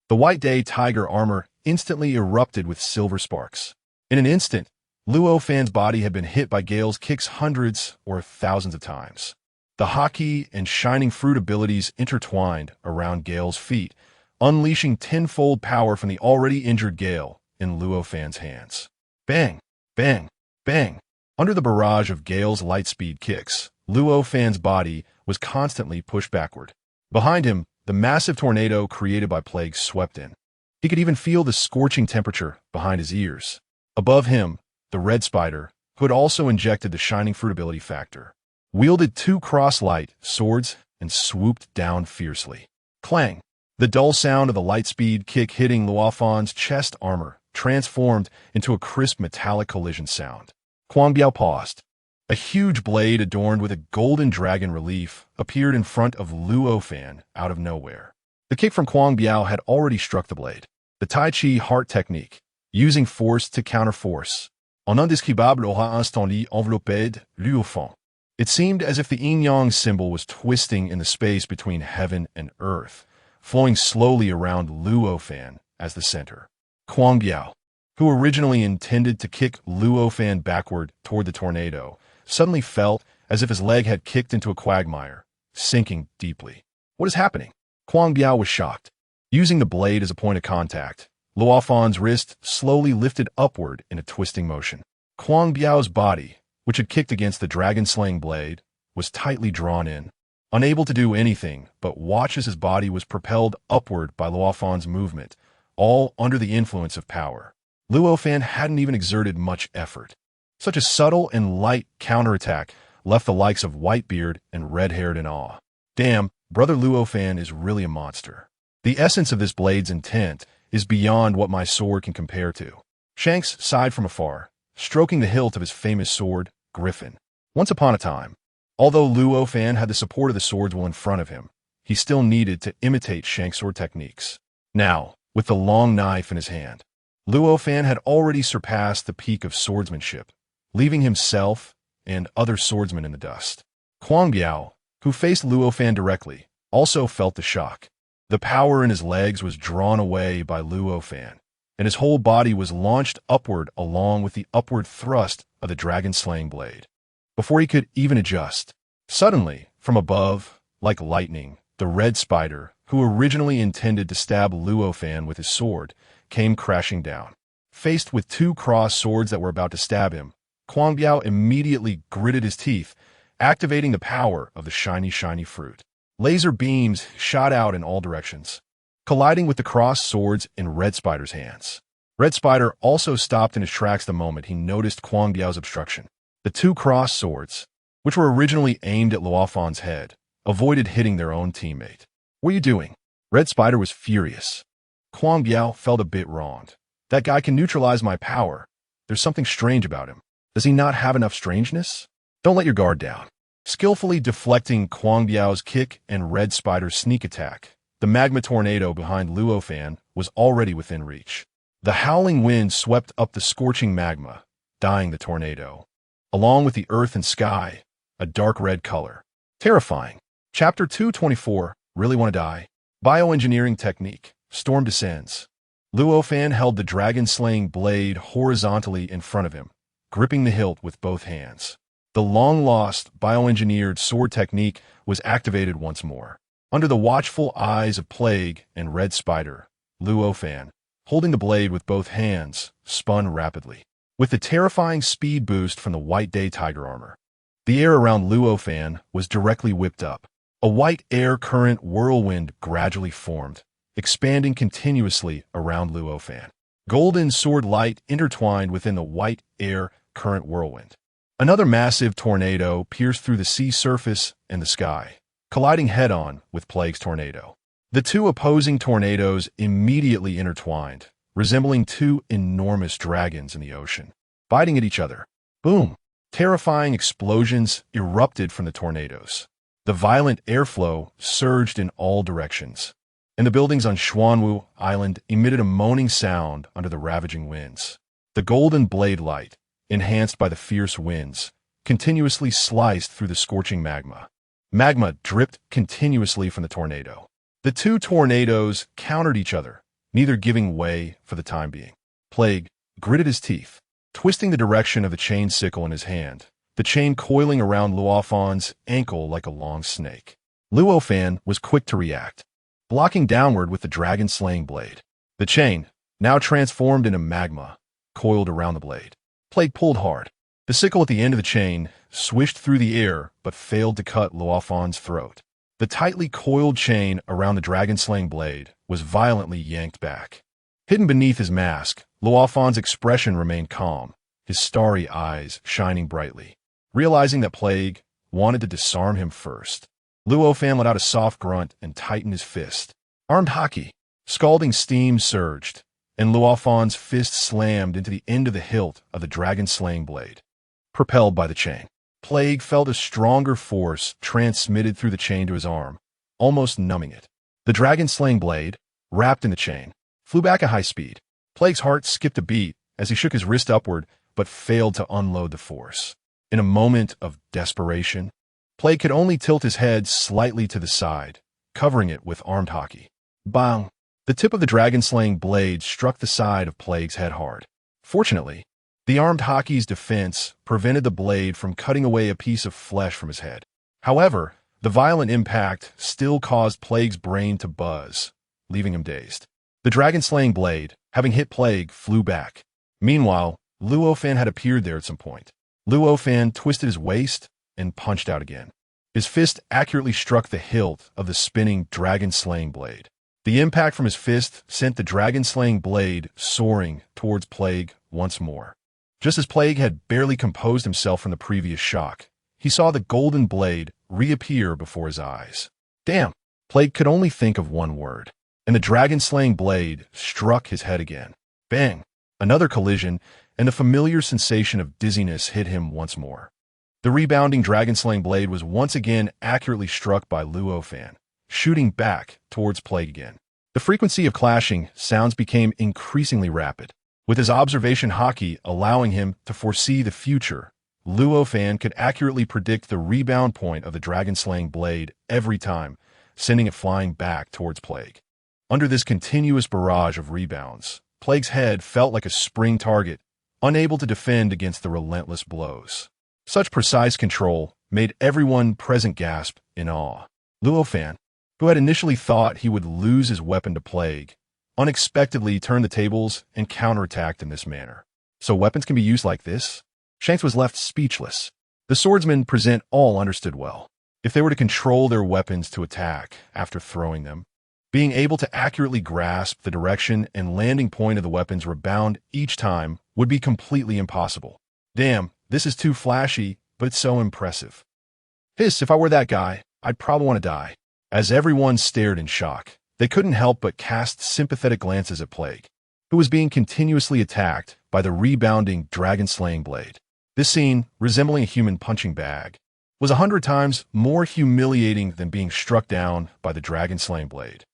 The White Day Tiger armor instantly erupted with silver sparks. In an instant, Luo Fan's body had been hit by Gale's kicks hundreds or thousands of times. The haki and shining fruit abilities intertwined around Gale's feet, unleashing tenfold power from the already injured Gale in Luo Fan's hands. Bang! Bang! Bang! Under the barrage of Gale's lightspeed kicks, Luo Fan's body was constantly pushed backward. Behind him, the massive tornado created by Plague swept in. He could even feel the scorching temperature behind his ears. Above him, the red spider, who had also injected the shining fruit ability factor, wielded 2 cross-light swords and swooped down fiercely. Clang! The dull sound of the lightspeed kick hitting Luo Fan's chest armor transformed into a crisp metallic collision sound. Kuang Biao paused. A huge blade adorned with a golden dragon relief appeared in front of Luo Fan out of nowhere. The kick from Kuang Biao had already struck the blade. The Tai Chi heart technique, using force to counter force. En indescribable aura instantly envelopped Luo Fan. It seemed as if the yin-yang symbol was twisting in the space between heaven and earth, flowing slowly around Luo Fan as the center. Kuang Biao, who originally intended to kick Luo Fan backward toward the tornado, suddenly felt as if his leg had kicked into a quagmire, sinking deeply. What is happening? Kuang Biao was shocked. Using the blade as a point of contact, Luo Fan's wrist slowly lifted upward in a twisting motion. Kuang Biao's body, which had kicked against the dragon-slaying blade, was tightly drawn in, unable to do anything but watch as his body was propelled upward by Luo Fan's movement, all under the influence of power. Luo Fan hadn't even exerted much effort. Such a subtle and light counterattack left the likes of Whitebeard and Red-haired in awe. Damn, brother Luo Fan is really a monster. The essence of this blade's intent is beyond what my sword can compare to. Shanks sighed from afar, stroking the hilt of his famous sword, Griffin. Once upon a time, although Luo Fan had the support of the swordswell in front of him, he still needed to imitate Shanks' sword techniques. Now, with the long knife in his hand, Luo Fan had already surpassed the peak of swordsmanship, leaving himself and other swordsmen in the dust. Kuang Biao, who faced Luo Fan directly, also felt the shock. The power in his legs was drawn away by Luo Fan, and his whole body was launched upward along with the upward thrust of the dragon-slaying blade. Before he could even adjust, suddenly, from above, like lightning, the red spider, who originally intended to stab Luo Fan with his sword, came crashing down. Faced with two crossed swords that were about to stab him, Kuang Biao immediately gritted his teeth, activating the power of the shiny fruit. Laser beams shot out in all directions, colliding with the crossed swords in Red Spider's hands. Red Spider also stopped in his tracks the moment he noticed Kuang Biao's obstruction. The two crossed swords, which were originally aimed at Luo Fan's head, avoided hitting their own teammate. "What are you doing?" Red Spider was furious. Kuang Biao felt a bit wronged. "That guy can neutralize my power. There's something strange about him. Does he not have enough strangeness? Don't let your guard down." Skillfully deflecting Kuang Biao's kick and Red Spider's sneak attack, the magma tornado behind Luo Fan was already within reach. The howling wind swept up the scorching magma, dyeing the tornado, along with the earth and sky, a dark red color. Terrifying. Chapter 224, Really Want to Die? Bioengineering Technique. Storm descends. Luo Fan held the dragon-slaying blade horizontally in front of him, gripping the hilt with both hands. The long-lost, bioengineered sword technique was activated once more. Under the watchful eyes of Plague and Red Spider, Luo Fan, holding the blade with both hands, spun rapidly. With the terrifying speed boost from the White Day Tiger armor, the air around Luo Fan was directly whipped up. A white air current whirlwind gradually formed, expanding continuously around Luo Fan. Golden sword light intertwined within the white air current whirlwind. Another massive tornado pierced through the sea surface and the sky, colliding head-on with Plague's tornado. The two opposing tornadoes immediately intertwined, resembling two enormous dragons in the ocean, biting at each other. Boom! Terrifying explosions erupted from the tornadoes. The violent airflow surged in all directions, and the buildings on Xuanwu Island emitted a moaning sound under the ravaging winds. The golden blade light, enhanced by the fierce winds, continuously sliced through the scorching magma. Magma dripped continuously from the tornado. The two tornadoes countered each other, neither giving way for the time being. Plague gritted his teeth, twisting the direction of the chain sickle in his hand, the chain coiling around Luo Fan's ankle like a long snake. Luo Fan was quick to react, blocking downward with the dragon-slaying blade. The chain, now transformed into magma, coiled around the blade. Plague pulled hard. The sickle at the end of the chain swished through the air but failed to cut Luo Fan's throat. The tightly coiled chain around the dragon-slaying blade was violently yanked back. Hidden beneath his mask, Luo Fan's expression remained calm, his starry eyes shining brightly. Realizing that Plague wanted to disarm him first, Luo Fan let out a soft grunt and tightened his fist. Armed hockey. Scalding steam surged, and Luo Fan's fist slammed into the end of the hilt of the dragon-slaying blade. Propelled by the chain, Plague felt a stronger force transmitted through the chain to his arm, almost numbing it. The dragon-slaying blade, wrapped in the chain, flew back at high speed. Plague's heart skipped a beat as he shook his wrist upward but failed to unload the force. In a moment of desperation, Plague could only tilt his head slightly to the side, covering it with armed hockey. Bang! The tip of the dragon-slaying blade struck the side of Plague's head hard. Fortunately, the armed hockey's defense prevented the blade from cutting away a piece of flesh from his head. However, the violent impact still caused Plague's brain to buzz, leaving him dazed. The dragon-slaying blade, having hit Plague, flew back. Meanwhile, Luo Fan had appeared there at some point. Luo Fan twisted his waist and punched out again. His fist accurately struck the hilt of the spinning dragon-slaying blade. The impact from his fist sent the dragon-slaying blade soaring towards Plague once more. Just as Plague had barely composed himself from the previous shock, he saw the golden blade reappear before his eyes. Damn! Plague could only think of one word, and the dragon-slaying blade struck his head again. Bang! Another collision, and the familiar sensation of dizziness hit him once more. The rebounding dragon-slaying blade was once again accurately struck by Luo Fan, shooting back towards Plague again. The frequency of clashing sounds became increasingly rapid. With his observation hockey allowing him to foresee the future, Luo Fan could accurately predict the rebound point of the dragon-slaying blade every time, sending it flying back towards Plague. Under this continuous barrage of rebounds, Plague's head felt like a spring target, unable to defend against the relentless blows. Such precise control made everyone present gasp in awe. Luo Fan, who had initially thought he would lose his weapon to Plague, unexpectedly turned the tables and counterattacked in this manner. So weapons can be used like this? Shanks was left speechless. The swordsmen present all understood well. If they were to control their weapons to attack after throwing them, being able to accurately grasp the direction and landing point of the weapon's rebound each time would be completely impossible. Damn, this is too flashy, but it's so impressive. Hiss, if I were that guy, I'd probably want to die. As everyone stared in shock, they couldn't help but cast sympathetic glances at Plague, who was being continuously attacked by the rebounding dragon-slaying blade. This scene, resembling a human punching bag, was 100 times more humiliating than being struck down by the dragon-slaying blade.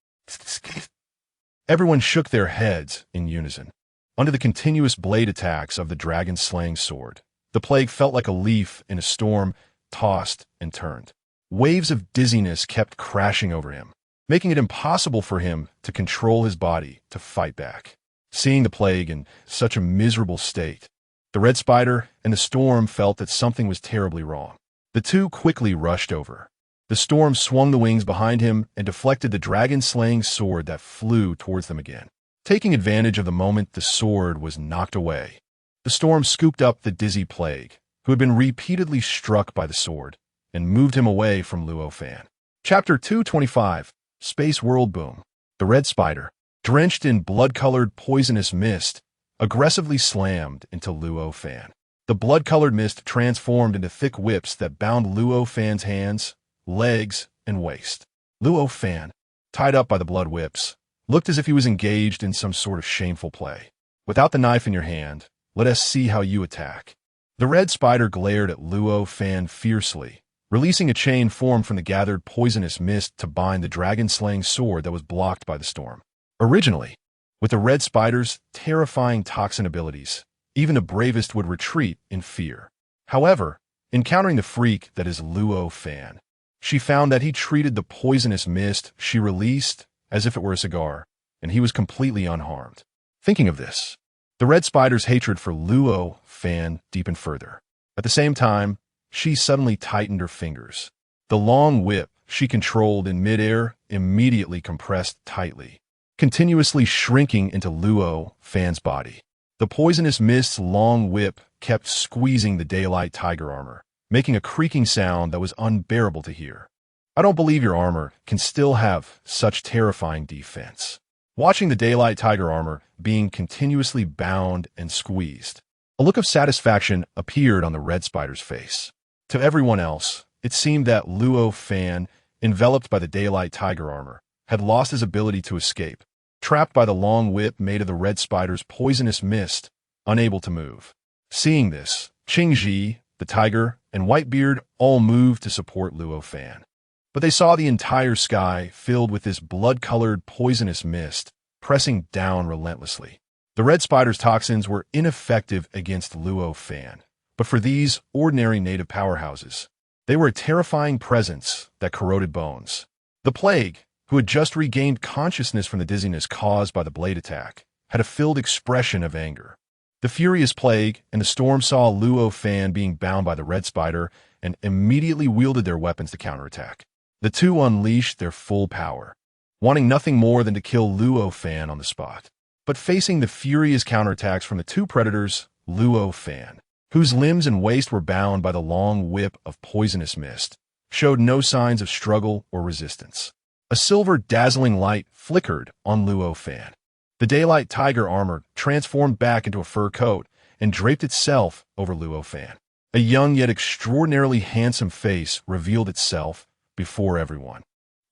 Everyone shook their heads in unison. Under the continuous blade attacks of the dragon-slaying sword, the Plague felt like a leaf in a storm, tossed and turned. Waves of dizziness kept crashing over him, making it impossible for him to control his body to fight back. Seeing the Plague in such a miserable state, the Red Spider and the Storm felt that something was terribly wrong. The two quickly rushed over. The Storm swung the wings behind him and deflected the dragon-slaying sword that flew towards them again. Taking advantage of the moment the sword was knocked away, the Storm scooped up the dizzy Plague, who had been repeatedly struck by the sword, and moved him away from Luo Fan. Chapter 225, Space World Boom. The Red Spider, drenched in blood-colored poisonous mist, aggressively slammed into Luo Fan. The blood-colored mist transformed into thick whips that bound Luo Fan's hands, legs, and waist. Luo Fan, tied up by the blood whips, looked as if he was engaged in some sort of shameful play. Without the knife in your hand, let us see how you attack. The Red Spider glared at Luo Fan fiercely, releasing a chain formed from the gathered poisonous mist to bind the dragon-slaying sword that was blocked by the Storm. Originally, with the Red Spider's terrifying toxin abilities, even the bravest would retreat in fear. However, encountering the freak that is Luo Fan, she found that he treated the poisonous mist she released as if it were a cigar, and he was completely unharmed. Thinking of this, the Red Spider's hatred for Luo Fan deepened further. At the same time, she suddenly tightened her fingers. The long whip she controlled in midair immediately compressed tightly, continuously shrinking into Luo Fan's body. The poisonous mist's long whip kept squeezing the daylight tiger armor, making a creaking sound that was unbearable to hear. I don't believe your armor can still have such terrifying defense. Watching the daylight tiger armor being continuously bound and squeezed, a look of satisfaction appeared on the Red Spider's face. To everyone else, it seemed that Luo Fan, enveloped by the daylight tiger armor, had lost his ability to escape, trapped by the long whip made of the Red Spider's poisonous mist, unable to move. Seeing this, Qingji, the tiger, and Whitebeard all moved to support Luo Fan. But they saw the entire sky filled with this blood-colored poisonous mist, pressing down relentlessly. The Red Spider's toxins were ineffective against Luo Fan, but for these ordinary native powerhouses, they were a terrifying presence that corroded bones. The Plague, who had just regained consciousness from the dizziness caused by the blade attack, had a filled expression of anger. The furious Plague and the Storm saw Luo Fan being bound by the Red Spider and immediately wielded their weapons to counterattack. The two unleashed their full power, wanting nothing more than to kill Luo Fan on the spot. But facing the furious counterattacks from the two predators, Luo Fan, whose limbs and waist were bound by the long whip of poisonous mist, showed no signs of struggle or resistance. A silver dazzling light flickered on Luo Fan. The daylight tiger armor transformed back into a fur coat, and draped itself over Luo Fan. A young yet extraordinarily handsome face revealed itself before everyone.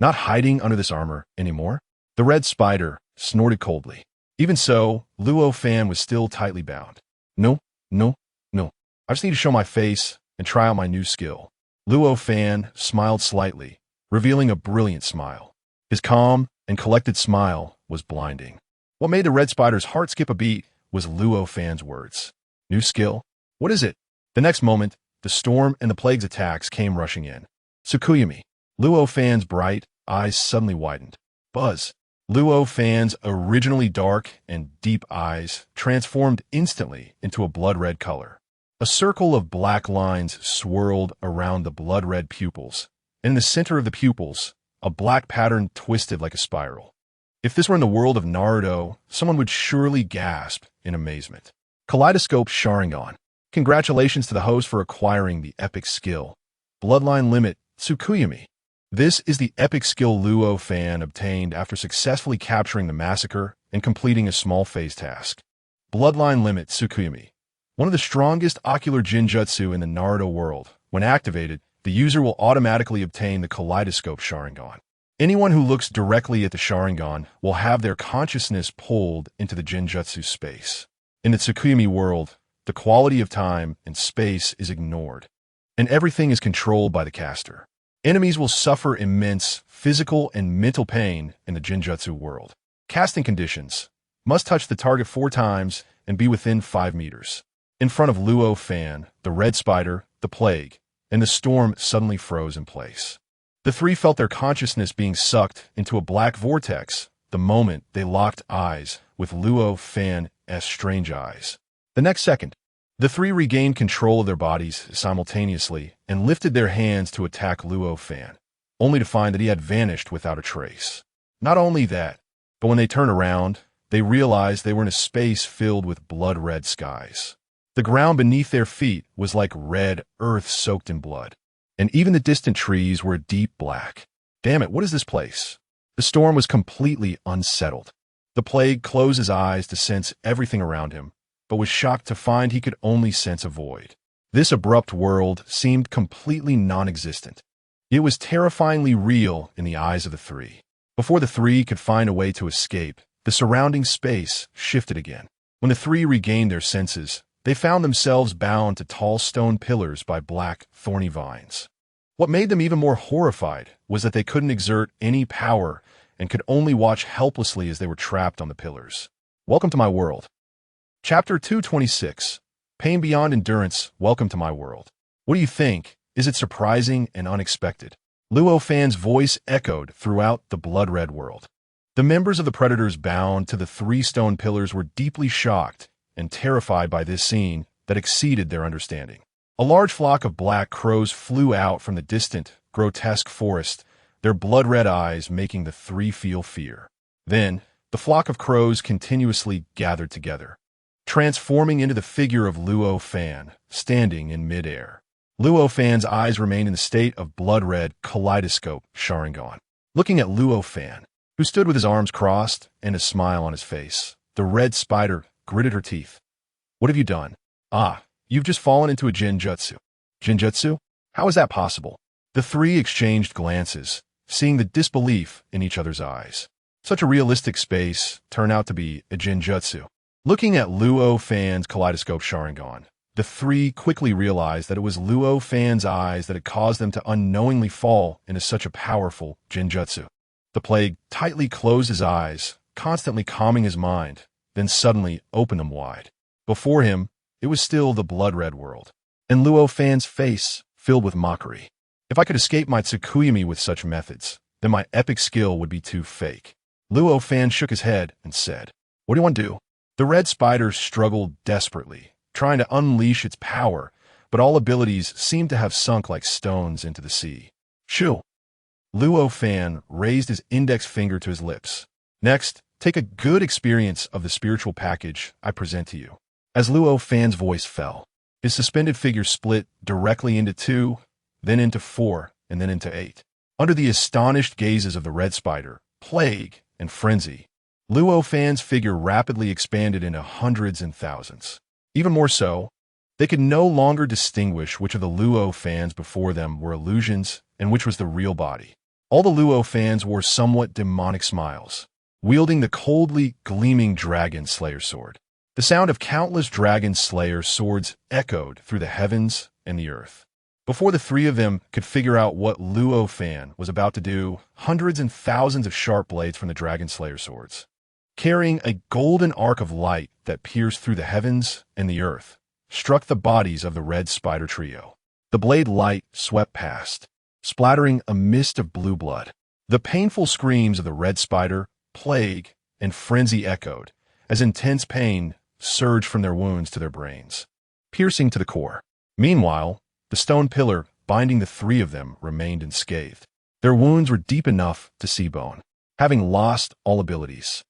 Not hiding under this armor anymore, the red spider snorted coldly. Even so, Luo Fan was still tightly bound. No, no, no. I just need to show my face and try out my new skill. Luo Fan smiled slightly, revealing a brilliant smile. His calm and collected smile was blinding. What made the red spider's heart skip a beat was Luo Fan's words. New skill? What is it? The next moment, the storm and the plague's attacks came rushing in. Tsukuyami. Luo Fan's bright eyes suddenly widened. Buzz. Luo Fan's originally dark and deep eyes transformed instantly into a blood-red color. A circle of black lines swirled around the blood-red pupils, and in the center of the pupils, a black pattern twisted like a spiral. If this were in the world of Naruto, someone would surely gasp in amazement. Kaleidoscope Sharingan. Congratulations to the host for acquiring the epic skill. Bloodline Limit Tsukuyami. This is the epic skill Luo Fan obtained after successfully capturing the massacre and completing a small phase task. Bloodline Limit Tsukuyami. One of the strongest ocular jinjutsu in the Naruto world. When activated, the user will automatically obtain the Kaleidoscope Sharingan. Anyone who looks directly at the Sharingan will have their consciousness pulled into the jinjutsu space. In the Tsukuyami world, the quality of time and space is ignored, and everything is controlled by the caster. Enemies will suffer immense physical and mental pain in the Jinjutsu world. Casting conditions. Must touch the target 4 times and be within 5 meters. In front of Luo Fan, the red spider, the plague, and the storm suddenly froze in place. The three felt their consciousness being sucked into a black vortex the moment they locked eyes with Luo Fan's strange eyes. The next second, the three regained control of their bodies simultaneously and lifted their hands to attack Luo Fan, only to find that he had vanished without a trace. Not only that, but when they turned around, they realized they were in a space filled with blood-red skies. The ground beneath their feet was like red earth soaked in blood, and even the distant trees were deep black. Damn it, what is this place? The storm was completely unsettled. The plague closed his eyes to sense everything around him, but was shocked to find he could only sense a void. This abrupt world seemed completely non-existent. It was terrifyingly real in the eyes of the three. Before the three could find a way to escape, the surrounding space shifted again. When the three regained their senses, they found themselves bound to tall stone pillars by black, thorny vines. What made them even more horrified was that they couldn't exert any power and could only watch helplessly as they were trapped on the pillars. Welcome to my world. Chapter 226. Pain Beyond Endurance, Welcome to My World. What do you think? Is it surprising and unexpected? Luo Fan's voice echoed throughout the blood-red world. The members of the Predators bound to the 3 stone pillars were deeply shocked and terrified by this scene that exceeded their understanding. A large flock of black crows flew out from the distant, grotesque forest, their blood-red eyes making the 3 feel fear. Then, the flock of crows continuously gathered together, transforming into the figure of Luo Fan, standing in midair. Luo Fan's eyes remained in the state of blood-red kaleidoscope Sharingan. Looking at Luo Fan, who stood with his arms crossed and a smile on his face, the red spider gritted her teeth. What have you done? Ah, you've just fallen into a jinjutsu. Jinjutsu? How is that possible? The three exchanged glances, seeing the disbelief in each other's eyes. Such a realistic space turned out to be a jinjutsu. Looking at Luo Fan's kaleidoscope Sharingan, the three quickly realized that it was Luo Fan's eyes that had caused them to unknowingly fall into such a powerful jinjutsu. The plague tightly closed his eyes, constantly calming his mind, then suddenly opened them wide. Before him, it was still the blood-red world, and Luo Fan's face filled with mockery. If I could escape my Tsukuyami with such methods, then my epic skill would be too fake. Luo Fan shook his head and said, "What do you want to do?" The red spider struggled desperately, trying to unleash its power, but all abilities seemed to have sunk like stones into the sea. Shoo! Luo Fan raised his index finger to his lips. Next, take a good experience of the spiritual package I present to you. As Luo Fan's voice fell, his suspended figure split directly into 2, then into 4, and then into 8. Under the astonished gazes of the red spider, plague, and frenzy, Luo Fan's figure rapidly expanded into hundreds and thousands. Even more so, they could no longer distinguish which of the Luo fans before them were illusions and which was the real body. All the Luo fans wore somewhat demonic smiles, wielding the coldly gleaming Dragon Slayer sword. The sound of countless Dragon Slayer swords echoed through the heavens and the earth. Before the three of them could figure out what Luo Fan was about to do, hundreds and thousands of sharp blades from the Dragon Slayer swords, carrying a golden arc of light that pierced through the heavens and the earth, struck the bodies of the Red Spider trio. The blade light swept past, splattering a mist of blue blood. The painful screams of the Red Spider, Plague, and Frenzy echoed, as intense pain surged from their wounds to their brains, piercing to the core. Meanwhile, the stone pillar binding the three of them remained unscathed. Their wounds were deep enough to see bone. Having lost all abilities,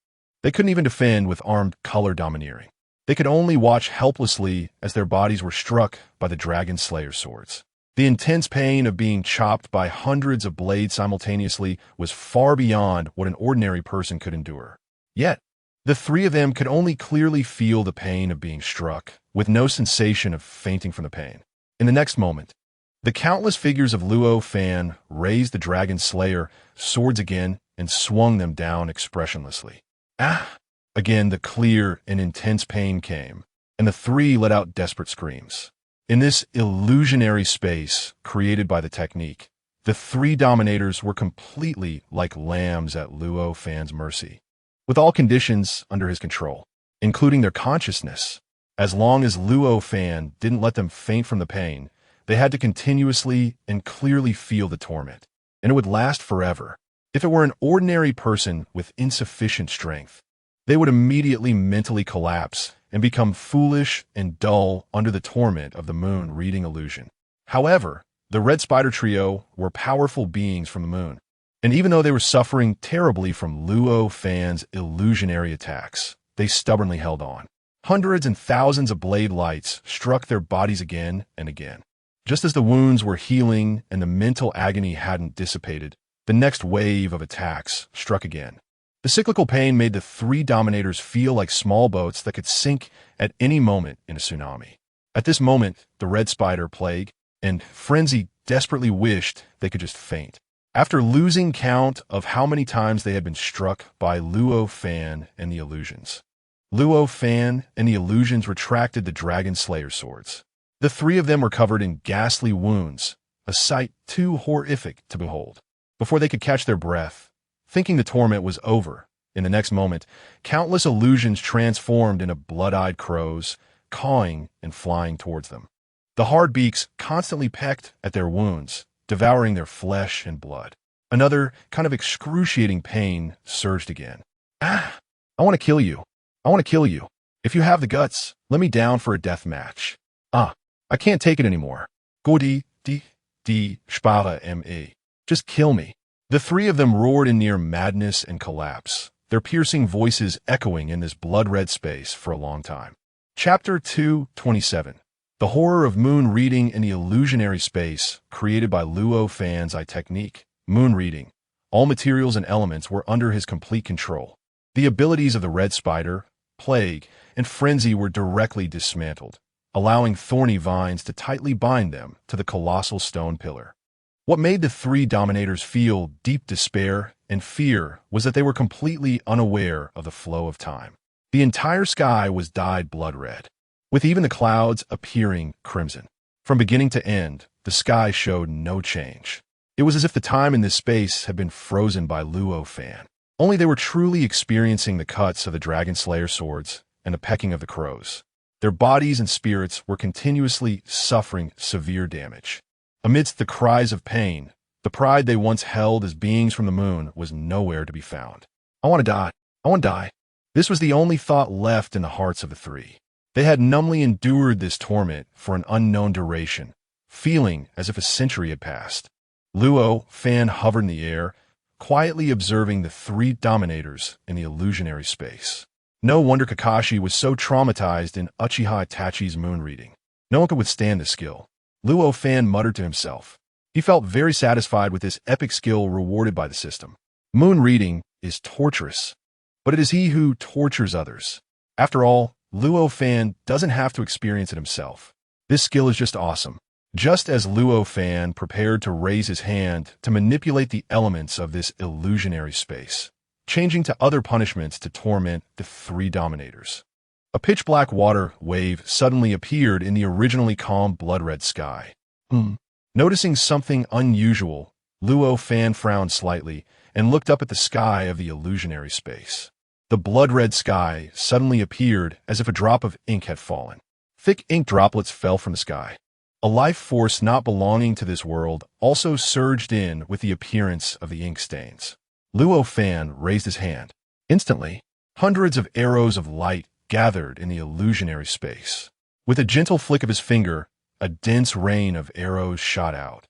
they couldn't even defend with armed color domineering. They could only watch helplessly as their bodies were struck by the Dragon Slayer swords. The intense pain of being chopped by hundreds of blades simultaneously was far beyond what an ordinary person could endure. Yet, the three of them could only clearly feel the pain of being struck, with no sensation of fainting from the pain. In the next moment, the countless figures of Luo Fan raised the Dragon Slayer swords again and swung them down expressionlessly. Ah! Again, the clear and intense pain came, and the three let out desperate screams. In this illusionary space created by the technique, the three dominators were completely like lambs at Luo Fan's mercy, with all conditions under his control, including their consciousness. As long as Luo Fan didn't let them faint from the pain, they had to continuously and clearly feel the torment, and it would last forever. If it were an ordinary person with insufficient strength, they would immediately mentally collapse and become foolish and dull under the torment of the moon reading illusion. However, the Red Spider trio were powerful beings from the moon, and even though they were suffering terribly from Luo Fan's illusionary attacks, they stubbornly held on. Hundreds and thousands of blade lights struck their bodies again and again. Just as the wounds were healing and the mental agony hadn't dissipated, the next wave of attacks struck again. The cyclical pain made the three dominators feel like small boats that could sink at any moment in a tsunami. At this moment, the Red Spider, Plague, and Frenzy desperately wished they could just faint. After losing count of how many times they had been struck by Luo Fan and the illusions, Luo Fan and the illusions retracted the Dragon Slayer swords. The three of them were covered in ghastly wounds, a sight too horrific to behold. Before they could catch their breath, thinking the torment was over, in the next moment, countless illusions transformed into blood-eyed crows, cawing and flying towards them. The hard beaks constantly pecked at their wounds, devouring their flesh and blood. Another kind of excruciating pain surged again. Ah! I want to kill you. I want to kill you. If you have the guts, let me down for a death match. Ah! I can't take it anymore. Godi, di, spara me. Just kill me. The three of them roared in near madness and collapse, their piercing voices echoing in this blood-red space for a long time. Chapter 227. The horror of moon reading in the illusionary space created by Luo Fan's technique. Moon reading. All materials and elements were under his complete control. The abilities of the Red Spider, Plague, and Frenzy were directly dismantled, allowing thorny vines to tightly bind them to the colossal stone pillar. What made the three dominators feel deep despair and fear was that they were completely unaware of the flow of time. The entire sky was dyed blood red, with even the clouds appearing crimson. From beginning to end, the sky showed no change. It was as if the time in this space had been frozen by Luo Fan. Only they were truly experiencing the cuts of the Dragon Slayer swords and the pecking of the crows. Their bodies and spirits were continuously suffering severe damage. Amidst the cries of pain, the pride they once held as beings from the moon was nowhere to be found. I want to die. I want to die. This was the only thought left in the hearts of the three. They had numbly endured this torment for an unknown duration, feeling as if a century had passed. Luo Fan hovered in the air, quietly observing the three dominators in the illusionary space. No wonder Kakashi was so traumatized in Uchiha Itachi's moon reading. No one could withstand this skill. Luo Fan muttered to himself. He felt very satisfied with this epic skill rewarded by the system. Moon reading is torturous, but it is he who tortures others. After all, Luo Fan doesn't have to experience it himself. This skill is just awesome. Just as Luo Fan prepared to raise his hand to manipulate the elements of this illusionary space, changing to other punishments to torment the three dominators. A pitch-black water wave suddenly appeared in the originally calm blood-red sky. Noticing something unusual, Luo Fan frowned slightly and looked up at the sky of the illusionary space. The blood-red sky suddenly appeared as if a drop of ink had fallen. Thick ink droplets fell from the sky. A life force not belonging to this world also surged in with the appearance of the ink stains. Luo Fan raised his hand. Instantly, hundreds of arrows of light gathered in the illusionary space. With a gentle flick of his finger, a dense rain of arrows shot out.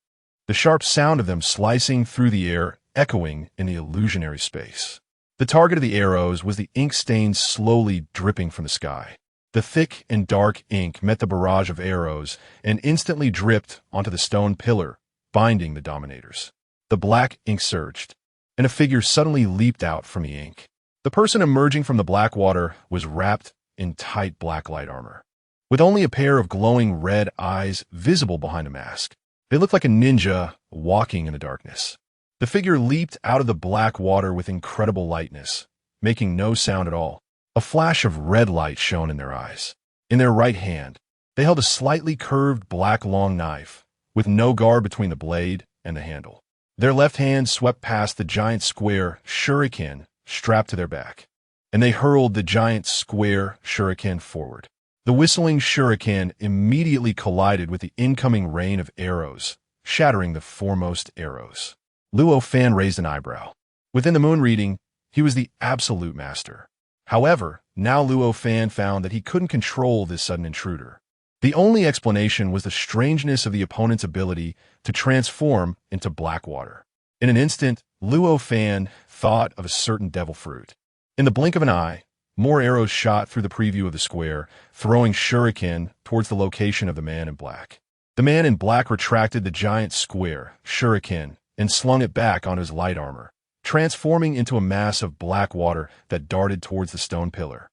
The sharp sound of them slicing through the air, echoing in the illusionary space. The target of the arrows was the ink stains slowly dripping from the sky. The thick and dark ink met the barrage of arrows and instantly dripped onto the stone pillar, binding the dominators. The black ink surged, and a figure suddenly leaped out from the ink. The person emerging from the black water was wrapped in tight black light armor, with only a pair of glowing red eyes visible behind a mask. They looked like a ninja walking in the darkness. The figure leaped out of the black water with incredible lightness, making no sound at all. A flash of red light shone in their eyes. In their right hand, they held a slightly curved black long knife, with no guard between the blade and the handle. Their left hand swept past the giant square shuriken strapped to their back, and they hurled the giant square shuriken forward. The whistling shuriken immediately collided with the incoming rain of arrows, shattering the foremost arrows. Luo Fan raised an eyebrow. Within the moon reading, he was the absolute master. However, now Luo Fan found that he couldn't control this sudden intruder. The only explanation was the strangeness of the opponent's ability to transform into black water. In an instant, Luo Fan thought of a certain devil fruit. In the blink of an eye, more arrows shot through the preview of the square, throwing shuriken towards the location of the man in black. The man in black retracted the giant square shuriken and slung it back on his light armor, transforming into a mass of black water that darted towards the stone pillar.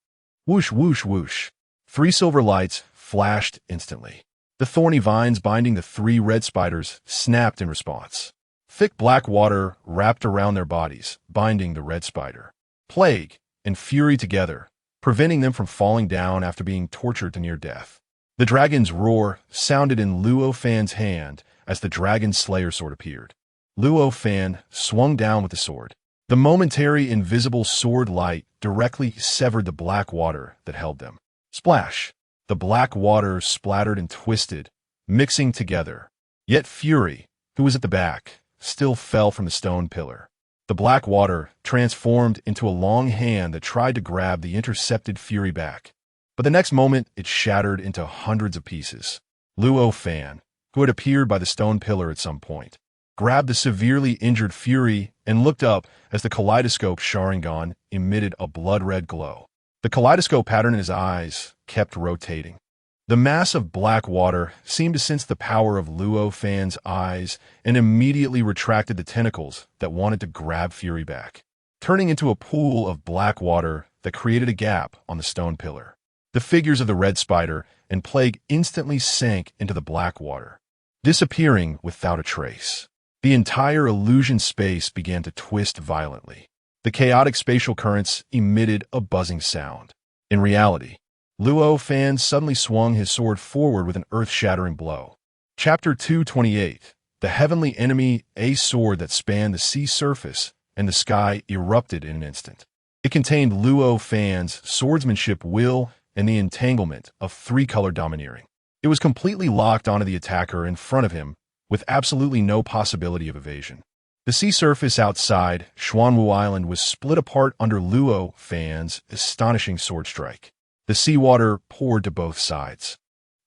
Whoosh, whoosh, whoosh. 3 silver lights flashed instantly. The thorny vines binding the 3 red spiders snapped in response. Thick black water wrapped around their bodies, binding the red spider. Plague and fury together, preventing them from falling down after being tortured to near death. The dragon's roar sounded in Luo Fan's hand as the dragon slayer sword appeared. Luo Fan swung down with the sword. The momentary invisible sword light directly severed the black water that held them. Splash! The black water splattered and twisted, mixing together. Yet Fury, who was at the back, still fell from the stone pillar. The black water transformed into a long hand that tried to grab the intercepted Fury back. But the next moment, it shattered into hundreds of pieces. Luo Fan, who had appeared by the stone pillar at some point, grabbed the severely injured Fury and looked up as the kaleidoscope Sharingan emitted a blood-red glow. The kaleidoscope pattern in his eyes kept rotating. The mass of black water seemed to sense the power of Luo Fan's eyes and immediately retracted the tentacles that wanted to grab Fury back, turning into a pool of black water that created a gap on the stone pillar. The figures of the red spider and Plague instantly sank into the black water, disappearing without a trace. The entire illusion space began to twist violently. The chaotic spatial currents emitted a buzzing sound. In reality, Luo Fan suddenly swung his sword forward with an earth-shattering blow. Chapter 228. The Heavenly Enemy, a sword that spanned the sea surface and the sky erupted in an instant. It contained Luo Fan's swordsmanship will and the entanglement of 3-color domineering. It was completely locked onto the attacker in front of him, with absolutely no possibility of evasion. The sea surface outside Xuanwu Island was split apart under Luo Fan's astonishing sword strike. The seawater poured to both sides,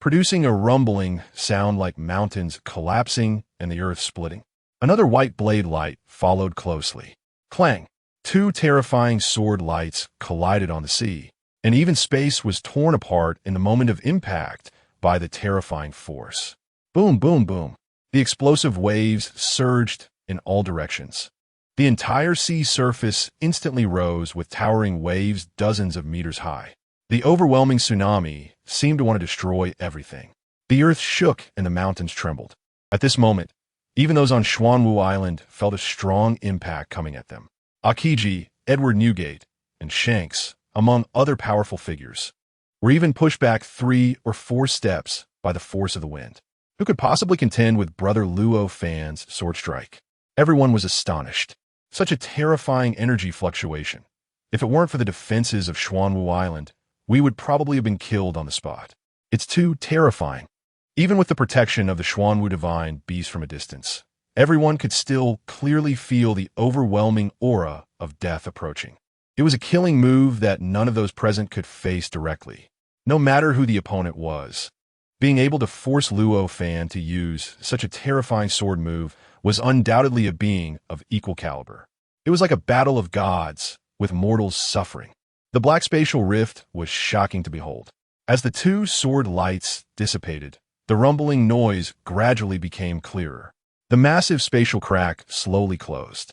producing a rumbling sound like mountains collapsing and the earth splitting. Another white blade light followed closely. Clang! 2 terrifying sword lights collided on the sea, and even space was torn apart in the moment of impact by the terrifying force. Boom, boom, boom. The explosive waves surged in all directions. The entire sea surface instantly rose with towering waves dozens of meters high. The overwhelming tsunami seemed to want to destroy everything. The earth shook and the mountains trembled. At this moment, even those on Xuanwu Island felt a strong impact coming at them. Akiji, Edward Newgate, and Shanks, among other powerful figures, were even pushed back 3 or 4 steps by the force of the wind. Who could possibly contend with Brother Luo Fan's sword strike? Everyone was astonished. Such a terrifying energy fluctuation. If it weren't for the defenses of Xuanwu Island, we would probably have been killed on the spot. It's too terrifying. Even with the protection of the Xuanwu divine beast from a distance, everyone could still clearly feel the overwhelming aura of death approaching. It was a killing move that none of those present could face directly, no matter who the opponent was. Being able to force Luo Fan to use such a terrifying sword move was undoubtedly a being of equal caliber. It was like a battle of gods, with mortals suffering. The black spatial rift was shocking to behold. As the 2 sword lights dissipated, the rumbling noise gradually became clearer. The massive spatial crack slowly closed.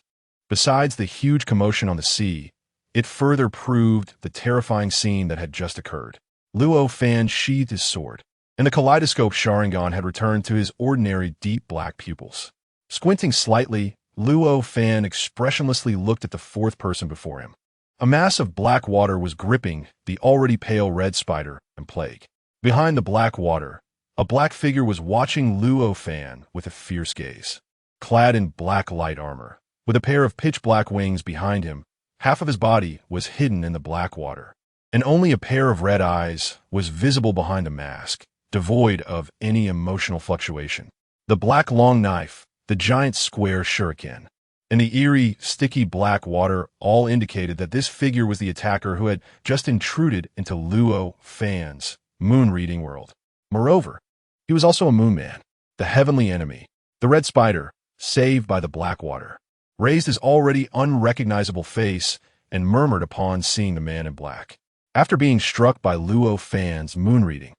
Besides the huge commotion on the sea, it further proved the terrifying scene that had just occurred. Luo Fan sheathed his sword, and the kaleidoscope Sharingan had returned to his ordinary deep black pupils. Squinting slightly, Luo Fan expressionlessly looked at the 4th person before him. A mass of black water was gripping the already pale red spider and plague. Behind the black water, a black figure was watching Luo Fan with a fierce gaze. Clad in black light armor, with a pair of pitch-black wings behind him, half of his body was hidden in the black water, and only a pair of red eyes was visible behind the mask, devoid of any emotional fluctuation. The black long knife, the giant square shuriken, and the eerie, sticky black water all indicated that this figure was the attacker who had just intruded into Luo Fan's moon-reading world. Moreover, he was also a moon man, the heavenly enemy. The red spider, saved by the black water, raised his already unrecognizable face and murmured upon seeing the man in black. After being struck by Luo Fan's moon reading,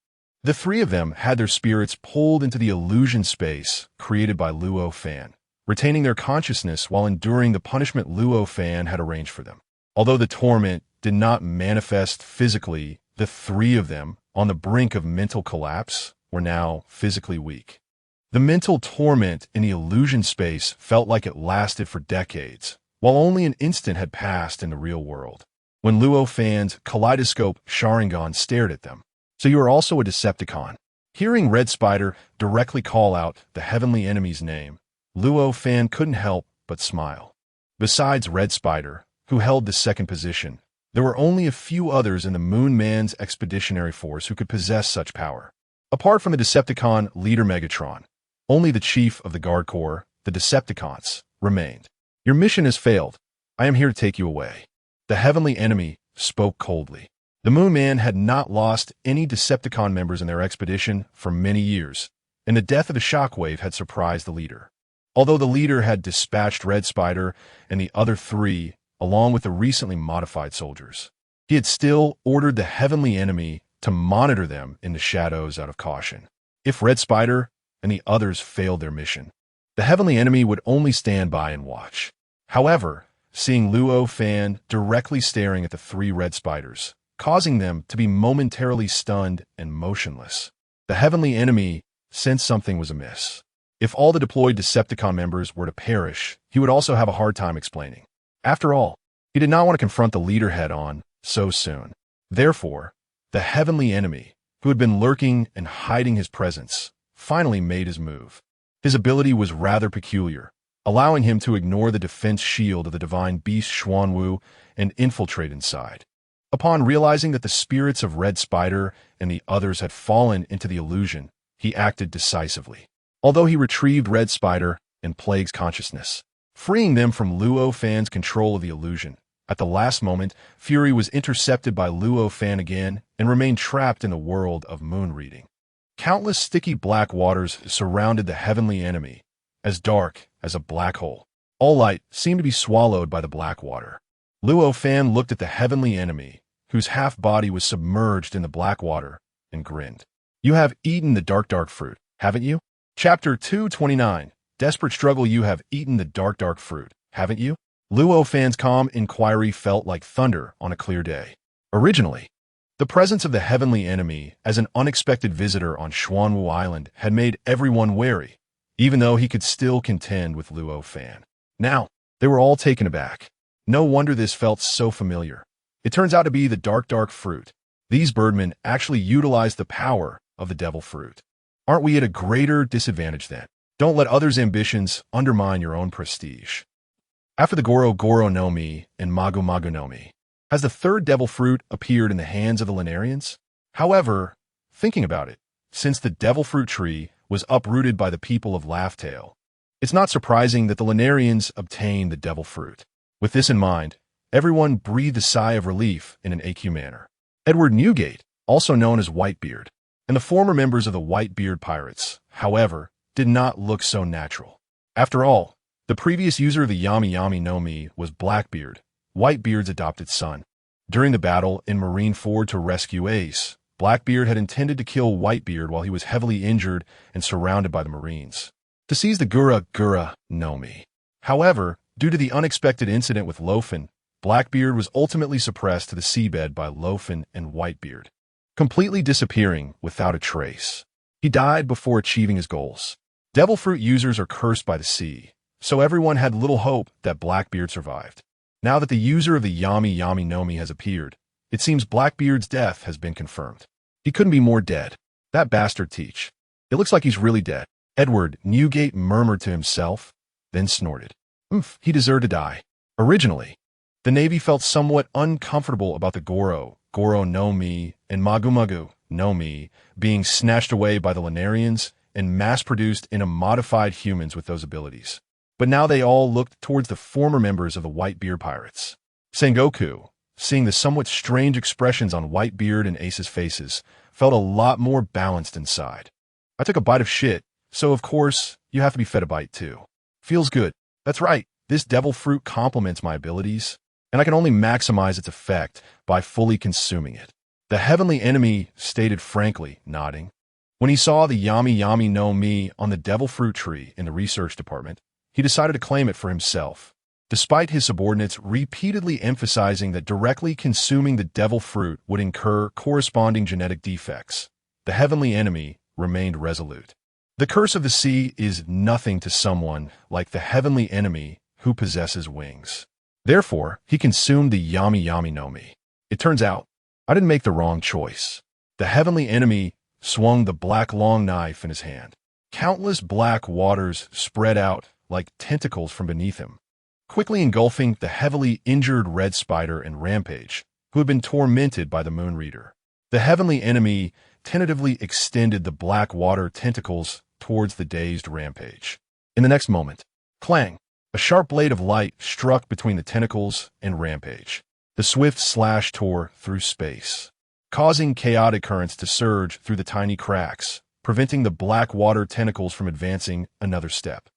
the 3 of them had their spirits pulled into the illusion space created by Luo Fan, retaining their consciousness while enduring the punishment Luo Fan had arranged for them. Although the torment did not manifest physically, the 3 of them, on the brink of mental collapse, were now physically weak. The mental torment in the illusion space felt like it lasted for decades, while only an instant had passed in the real world. When Luo Fan's kaleidoscope Sharingan stared at them. So you are also a Decepticon. Hearing Red Spider directly call out the heavenly enemy's name, Luo Fan couldn't help but smile. Besides Red Spider, who held the 2nd position, there were only a few others in the Moon Man's expeditionary force who could possess such power. Apart from the Decepticon leader Megatron, only the chief of the Guard Corps, the Decepticons, remained. Your mission has failed. I am here to take you away. The heavenly enemy spoke coldly. The Moon Man had not lost any Decepticon members in their expedition for many years, and the death of the Shockwave had surprised the leader. Although the leader had dispatched Red Spider and the other 3, along with the recently modified soldiers, he had still ordered the heavenly enemy to monitor them in the shadows out of caution. If Red Spider and the others failed their mission, the heavenly enemy would only stand by and watch. However, seeing Luo Fan directly staring at the 3 Red Spiders, causing them to be momentarily stunned and motionless, the heavenly enemy sensed something was amiss. If all the deployed Decepticon members were to perish, he would also have a hard time explaining. After all, he did not want to confront the leader head-on so soon. Therefore, the heavenly enemy, who had been lurking and hiding his presence, finally made his move. His ability was rather peculiar, allowing him to ignore the defense shield of the divine beast Xuanwu and infiltrate inside. Upon realizing that the spirits of Red Spider and the others had fallen into the illusion, he acted decisively. Although he retrieved Red Spider and Plague's consciousness, freeing them from Luo Fan's control of the illusion, at the last moment, Fury was intercepted by Luo Fan again and remained trapped in the world of moon reading. Countless sticky black waters surrounded the heavenly enemy, as dark as a black hole. All light seemed to be swallowed by the black water. Luo Fan looked at the heavenly enemy, whose half-body was submerged in the black water, and grinned. You have eaten the dark fruit, haven't you? Chapter 229. Desperate struggle. You have eaten the dark fruit, haven't you? Luo Fan's calm inquiry felt like thunder on a clear day. Originally, The presence of the heavenly enemy as an unexpected visitor on Xuanwu Island had made everyone wary, even though he could still contend with Luo Fan. Now, they were all taken aback. No wonder this felt so familiar. It turns out to be the dark fruit. These birdmen actually utilized the power of the devil fruit. Aren't we at a greater disadvantage then? Don't let others' ambitions undermine your own prestige. After the Goro no Mi and Magu no Mi, has the third devil fruit appeared in the hands of the Linearians? However, thinking about it, since the devil fruit tree was uprooted by the people of Laughtail, it's not surprising that the Linearians obtained the devil fruit. With this in mind, everyone breathed a sigh of relief in an AQ manner. Edward Newgate, also known as Whitebeard, and the former members of the Whitebeard pirates, however, did not look so natural. After all, the previous user of the Yami no Mi was Blackbeard, Whitebeard's adopted son. During the battle in Marineford to rescue Ace, Blackbeard had intended to kill Whitebeard while he was heavily injured and surrounded by the Marines, to seize the Gura no Mi. However, due to the unexpected incident with Luo Fan, Blackbeard was ultimately suppressed to the seabed by Luo Fan and Whitebeard, completely disappearing without a trace. He died before achieving his goals. Devil fruit users are cursed by the sea, so everyone had little hope that Blackbeard survived. Now that the user of the Yami no Mi has appeared, it seems Blackbeard's death has been confirmed. He couldn't be more dead. That bastard Teach. It looks like he's really dead. Edward Newgate murmured to himself, then snorted. He deserved to die. Originally, the Navy felt somewhat uncomfortable about the Goro no Mi, and Magu no Mi being snatched away by the Linearians and mass-produced into modified humans with those abilities. But now they all looked towards the former members of the Whitebeard pirates. Sengoku, seeing the somewhat strange expressions on Whitebeard and Ace's faces, felt a lot more balanced inside. I took a bite of shit, so of course, you have to be fed a bite too. Feels good. That's right, this devil fruit complements my abilities, and I can only maximize its effect by fully consuming it. The heavenly enemy stated frankly, nodding. When he saw the Yami no Mi on the devil fruit tree in the research department, he decided to claim it for himself, despite his subordinates repeatedly emphasizing that directly consuming the devil fruit would incur corresponding genetic defects. The heavenly enemy remained resolute. The curse of the sea is nothing to someone like the heavenly enemy who possesses wings. Therefore, he consumed the Yami no Mi. It turns out, I didn't make the wrong choice. The heavenly enemy swung the black long knife in his hand. Countless black waters spread out like tentacles from beneath him, quickly engulfing the heavily injured Red Spider and Rampage, who had been tormented by the Moon Reader. The heavenly enemy tentatively extended the black water tentacles towards the dazed Rampage. In the next moment, clang! A sharp blade of light struck between the tentacles and Rampage. The swift slash tore through space, causing chaotic currents to surge through the tiny cracks, preventing the black water tentacles from advancing another step.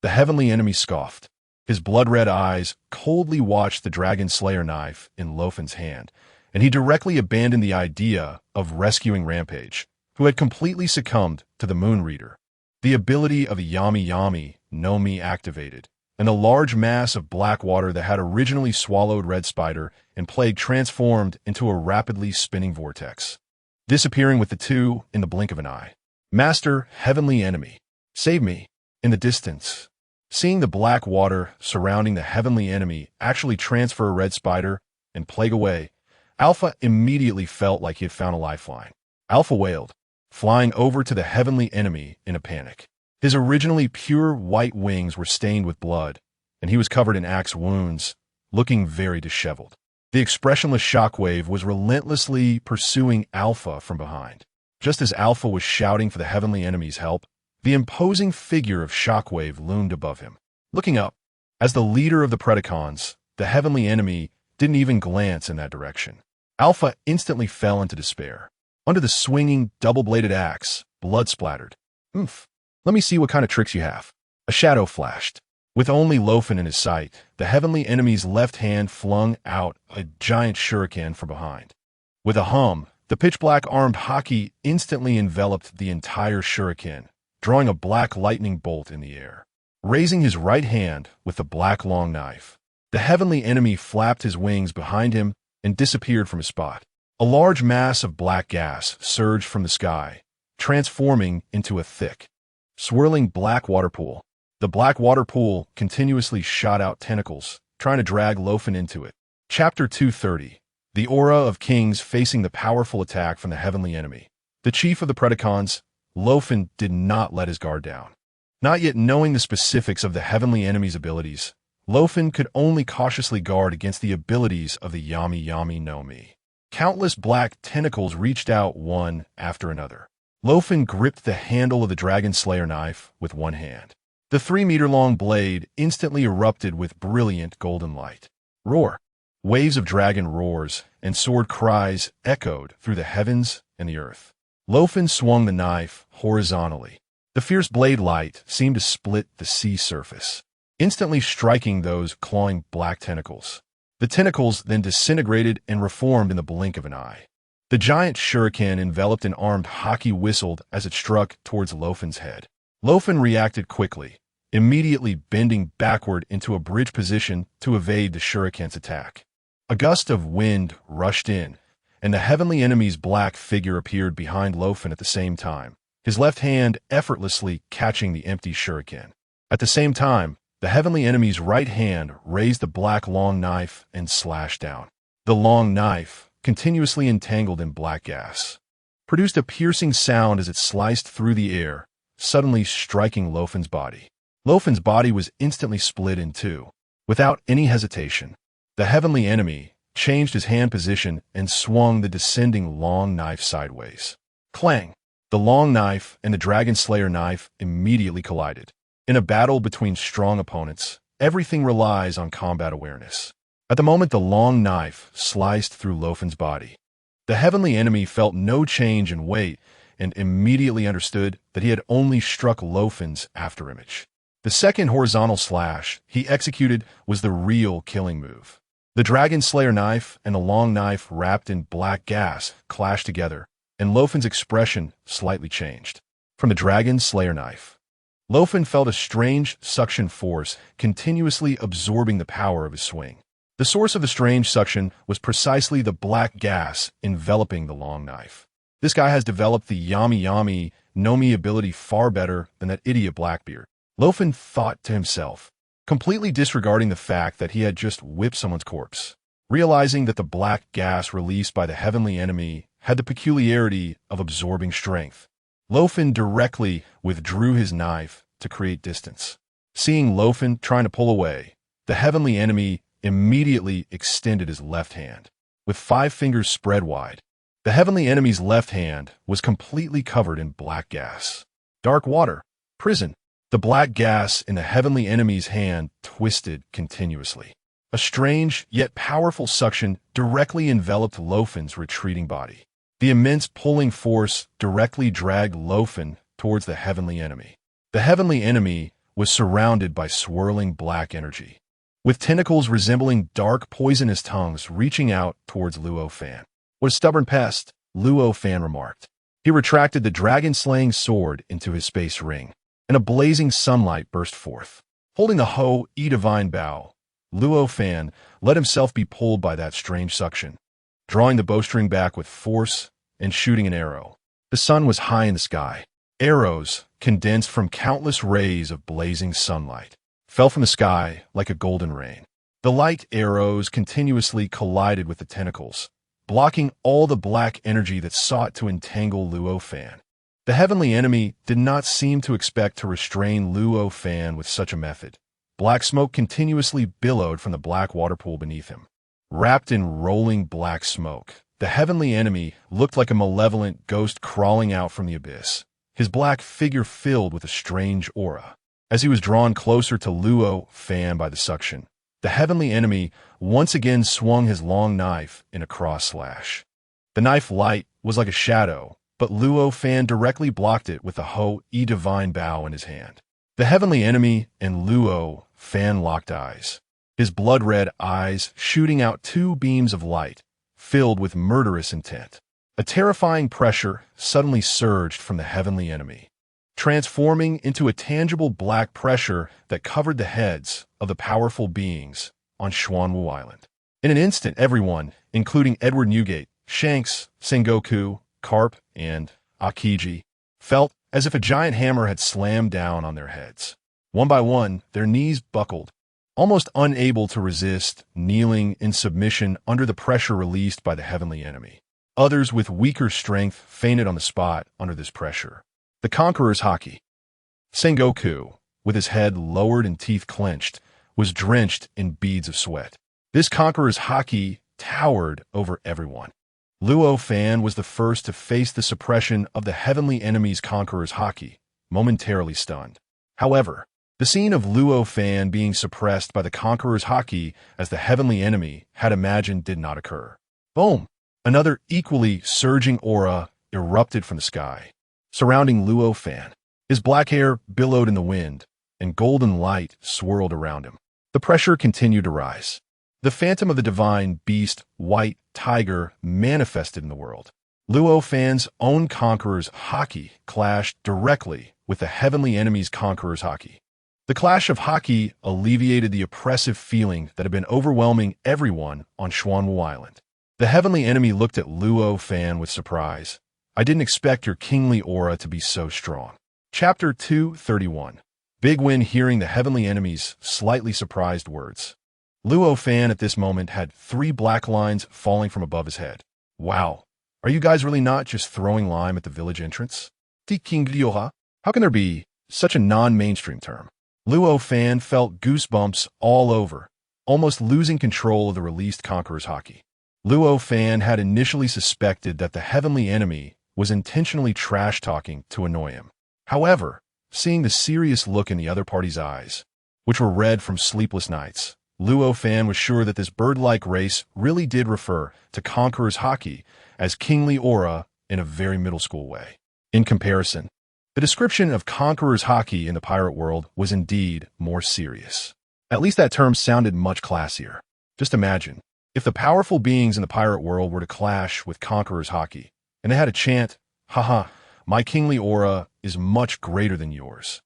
The heavenly enemy scoffed. His blood-red eyes coldly watched the Dragon Slayer knife in Luo Fan's hand, and he directly abandoned the idea of rescuing Rampage, who had completely succumbed to the Moon Reader. The ability of the Yami no Mi activated, and the large mass of black water that had originally swallowed Red Spider and Plague transformed into a rapidly spinning vortex, disappearing with the two in the blink of an eye. Master, heavenly enemy, save me. In the distance, seeing the black water surrounding the heavenly enemy actually transfer Red Spider and Plague away, Alpha immediately felt like he had found a lifeline. Alpha wailed, flying over to the heavenly enemy in a panic. His originally pure white wings were stained with blood, and he was covered in axe wounds, looking very disheveled. The expressionless Shockwave was relentlessly pursuing Alpha from behind. Just as Alpha was shouting for the heavenly enemy's help, the imposing figure of Shockwave loomed above him. Looking up, as the leader of the Predacons, the heavenly enemy didn't even glance in that direction. Alpha instantly fell into despair. Under the swinging, double-bladed axe, blood splattered. Let me see what kind of tricks you have. A shadow flashed. With only Luo Fan in his sight, the heavenly enemy's left hand flung out a giant shuriken from behind. With a hum, the pitch-black armed Haki instantly enveloped the entire shuriken, drawing a black lightning bolt in the air. Raising his right hand with the black long knife, the heavenly enemy flapped his wings behind him and disappeared from his spot. A large mass of black gas surged from the sky, transforming into a thick, swirling black water pool. The black water pool continuously shot out tentacles, trying to drag Luo Fan into it. Chapter 230. The Aura of Kings facing the powerful attack from the heavenly enemy. The chief of the Predacons, Luo Fan, did not let his guard down. Not yet knowing the specifics of the heavenly enemy's abilities, Luo Fan could only cautiously guard against the abilities of the Yami Yami no Mi. Countless black tentacles reached out one after another. Luo Fan gripped the handle of the Dragon Slayer knife with one hand. The 3-meter-long blade instantly erupted with brilliant golden light. Roar! Waves of dragon roars and sword cries echoed through the heavens and the earth. Luo Fan swung the knife horizontally. The fierce blade light seemed to split the sea surface, instantly striking those clawing black tentacles. The tentacles then disintegrated and reformed in the blink of an eye. The giant shuriken enveloped an armed hockey whistled as it struck towards Luo Fan's head. Luo Fan reacted quickly, immediately bending backward into a bridge position to evade the shuriken's attack. A gust of wind rushed in, and the heavenly enemy's black figure appeared behind Luo Fan at the same time, his left hand effortlessly catching the empty shuriken. At the same time, the heavenly enemy's right hand raised the black long knife and slashed down. The long knife, continuously entangled in black gas, produced a piercing sound as it sliced through the air, suddenly striking Luo Fan's body. Luo Fan's body was instantly split in two. Without any hesitation, the heavenly enemy changed his hand position and swung the descending long knife sideways. Clang! The long knife and the Dragon Slayer knife immediately collided. In a battle between strong opponents, everything relies on combat awareness. At the moment the long knife sliced through Luo Fan's body, the heavenly enemy felt no change in weight and immediately understood that he had only struck Luo Fan's afterimage. The second horizontal slash he executed was the real killing move. The Dragon Slayer knife and the long knife wrapped in black gas clashed together, and Luo Fan's expression slightly changed. From the Dragon Slayer knife, Luo Fan felt a strange suction force continuously absorbing the power of his swing. The source of the strange suction was precisely the black gas enveloping the long knife. This guy has developed the Yami Yami no Mi ability far better than that idiot Blackbeard. Luo Fan thought to himself, completely disregarding the fact that he had just whipped someone's corpse. Realizing that the black gas released by the heavenly enemy had the peculiarity of absorbing strength, Luo Fan directly withdrew his knife to create distance. Seeing Luo Fan trying to pull away, the heavenly enemy immediately extended his left hand. With 5 fingers spread wide, the heavenly enemy's left hand was completely covered in black gas. Dark water, prison. The black gas in the heavenly enemy's hand twisted continuously. A strange yet powerful suction directly enveloped Luo Fan's retreating body. The immense pulling force directly dragged Luo Fan towards the heavenly enemy. The heavenly enemy was surrounded by swirling black energy, with tentacles resembling dark poisonous tongues reaching out towards Luo Fan. "What a stubborn pest," Luo Fan remarked. He retracted the dragon-slaying sword into his space ring, and a blazing sunlight burst forth. Holding the Ho-E-Divine Bow, Luo Fan let himself be pulled by that strange suction, drawing the bowstring back with force and shooting an arrow. The sun was high in the sky. Arrows, condensed from countless rays of blazing sunlight, fell from the sky like a golden rain. The light arrows continuously collided with the tentacles, blocking all the black energy that sought to entangle Luo Fan. The heavenly enemy did not seem to expect to restrain Luo Fan with such a method. Black smoke continuously billowed from the black water pool beneath him. Wrapped in rolling black smoke, the heavenly enemy looked like a malevolent ghost crawling out from the abyss, his black figure filled with a strange aura. As he was drawn closer to Luo Fan by the suction, the heavenly enemy once again swung his long knife in a cross slash. The knife light was like a shadow, but Luo Fan directly blocked it with the Ho-E-Divine Bow in his hand. The heavenly enemy and Luo Fan locked eyes, his blood-red eyes shooting out 2 beams of light, filled with murderous intent. A terrifying pressure suddenly surged from the heavenly enemy, transforming into a tangible black pressure that covered the heads of the powerful beings on Xuanwu Island. In an instant, everyone, including Edward Newgate, Shanks, Sengoku, Carp, and Akiji, felt as if a giant hammer had slammed down on their heads. One by one, their knees buckled, almost unable to resist, kneeling in submission under the pressure released by the heavenly enemy. Others with weaker strength fainted on the spot under this pressure. The Conqueror's Haki. Sengoku, with his head lowered and teeth clenched, was drenched in beads of sweat. This Conqueror's Haki towered over everyone. Luo Fan was the first to face the suppression of the heavenly enemy's Conqueror's Haki, momentarily stunned. However, the scene of Luo Fan being suppressed by the Conqueror's Haki as the heavenly enemy had imagined did not occur. Boom! Another equally surging aura erupted from the sky, surrounding Luo Fan. His black hair billowed in the wind, and golden light swirled around him. The pressure continued to rise. The phantom of the divine beast, White Tiger, manifested in the world. Luo Fan's own Conqueror's Haki clashed directly with the heavenly enemy's Conqueror's Haki. The clash of Haki alleviated the oppressive feeling that had been overwhelming everyone on Xuanwu Island. The heavenly enemy looked at Luo Fan with surprise. I didn't expect your kingly aura to be so strong. Chapter 231. Big Win hearing the heavenly enemy's slightly surprised words. Luo Fan at this moment had 3 black lines falling from above his head. Wow, are you guys really not just throwing lime at the village entrance? How can there be such a non-mainstream term? Luo Fan felt goosebumps all over, almost losing control of the released Conqueror's Haki. Luo Fan had initially suspected that the heavenly enemy was intentionally trash-talking to annoy him. However, seeing the serious look in the other party's eyes, which were red from sleepless nights, Luo Fan was sure that this bird-like race really did refer to Conqueror's Haki as kingly aura in a very middle school way. In comparison, the description of Conqueror's Haki in the pirate world was indeed more serious. At least that term sounded much classier. Just imagine, if the powerful beings in the pirate world were to clash with Conqueror's Haki, and they had a chant, haha, my kingly aura is much greater than yours.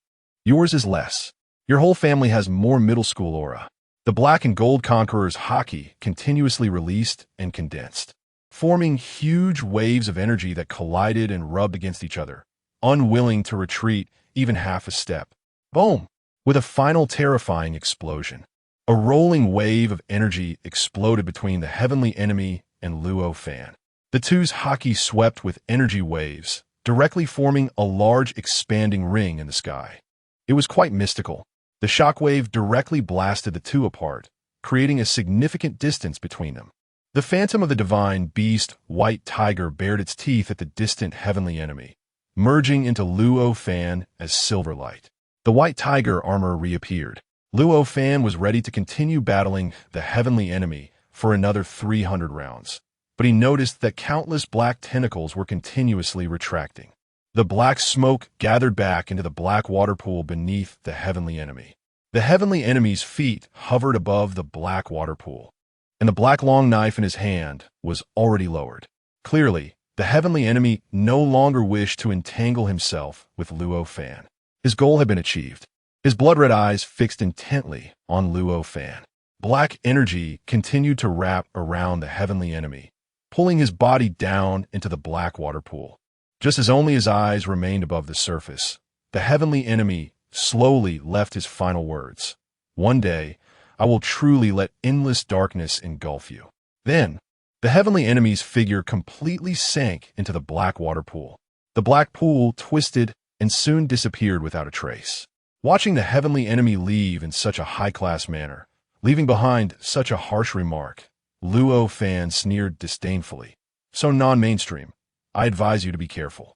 Yours is less. Your whole family has more middle school aura. The black and gold Conqueror's Haki continuously released and condensed, forming huge waves of energy that collided and rubbed against each other, unwilling to retreat even half a step. Boom! With a final terrifying explosion. A rolling wave of energy exploded between the heavenly enemy and Luo Fan. The two's Haki swept with energy waves, directly forming a large expanding ring in the sky. It was quite mystical. The shockwave directly blasted the two apart, creating a significant distance between them. The phantom of the divine beast, White Tiger, bared its teeth at the distant heavenly enemy, merging into Luo Fan as silver light. The White Tiger armor reappeared. Luo Fan was ready to continue battling the heavenly enemy for another 300 rounds, but he noticed that countless black tentacles were continuously retracting. The black smoke gathered back into the black water pool beneath the heavenly enemy. The heavenly enemy's feet hovered above the black water pool, and the black long knife in his hand was already lowered. Clearly, the heavenly enemy no longer wished to entangle himself with Luo Fan. His goal had been achieved. His blood-red eyes fixed intently on Luo Fan. Black energy continued to wrap around the heavenly enemy, pulling his body down into the black water pool. Just as only his eyes remained above the surface, the heavenly enemy slowly left his final words. One day, I will truly let endless darkness engulf you. Then, the heavenly enemy's figure completely sank into the black water pool. The black pool twisted and soon disappeared without a trace. Watching the heavenly enemy leave in such a high-class manner, leaving behind such a harsh remark, Luo Fan sneered disdainfully. So non-mainstream, I advise you to be careful.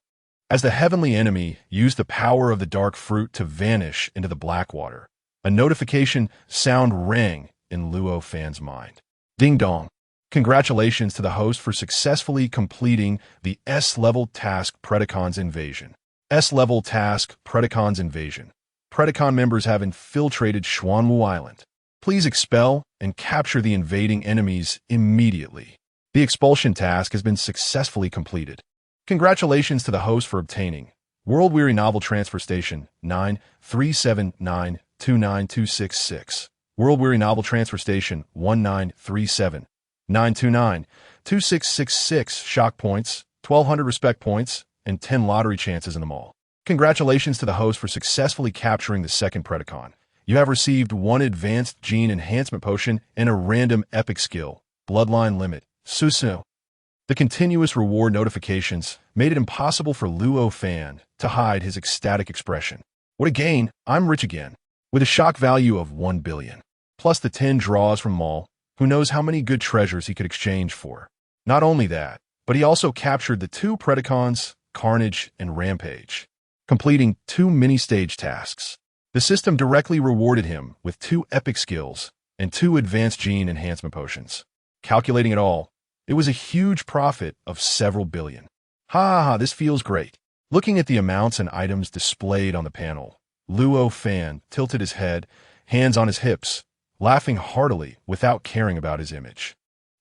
As the heavenly enemy used the power of the dark fruit to vanish into the black water, a notification sound rang in Luo Fan's mind. Ding dong. Congratulations to the host for successfully completing the S-level task Predacon's Invasion. S-level task Predacon's Invasion. Predacon members have infiltrated Xuanwu Island. Please expel and capture the invading enemies immediately. The expulsion task has been successfully completed. Congratulations to the host for obtaining World Weary Novel Transfer Station 937929266. World Weary Novel Transfer Station 1937. 929, 2666 shock points, 1200 respect points, and 10 lottery chances in them all. Congratulations to the host for successfully capturing the second Predacon. You have received 1 advanced gene enhancement potion and a random epic skill, Bloodline Limit, Susu. The continuous reward notifications made it impossible for Luo Fan to hide his ecstatic expression. What a gain! I'm rich again. With a shock value of 1 billion. Plus the 10 draws from Maul, who knows how many good treasures he could exchange for. Not only that, but he also captured the 2 Predacons, Carnage and Rampage, completing 2 mini-stage tasks. The system directly rewarded him with 2 epic skills and 2 advanced gene enhancement potions. Calculating it all, it was a huge profit of several billion. Ha, this feels great. Looking at the amounts and items displayed on the panel, Luo Fan tilted his head, hands on his hips, laughing heartily without caring about his image.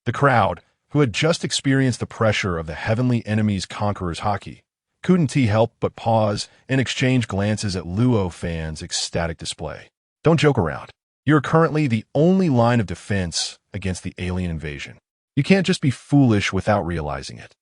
The crowd, who had just experienced the pressure of the heavenly enemy's conqueror's hockey, couldn't help but pause and exchange glances at Luo Fan's ecstatic display. Don't joke around. You're currently the only line of defense against the alien invasion. You can't just be foolish without realizing it.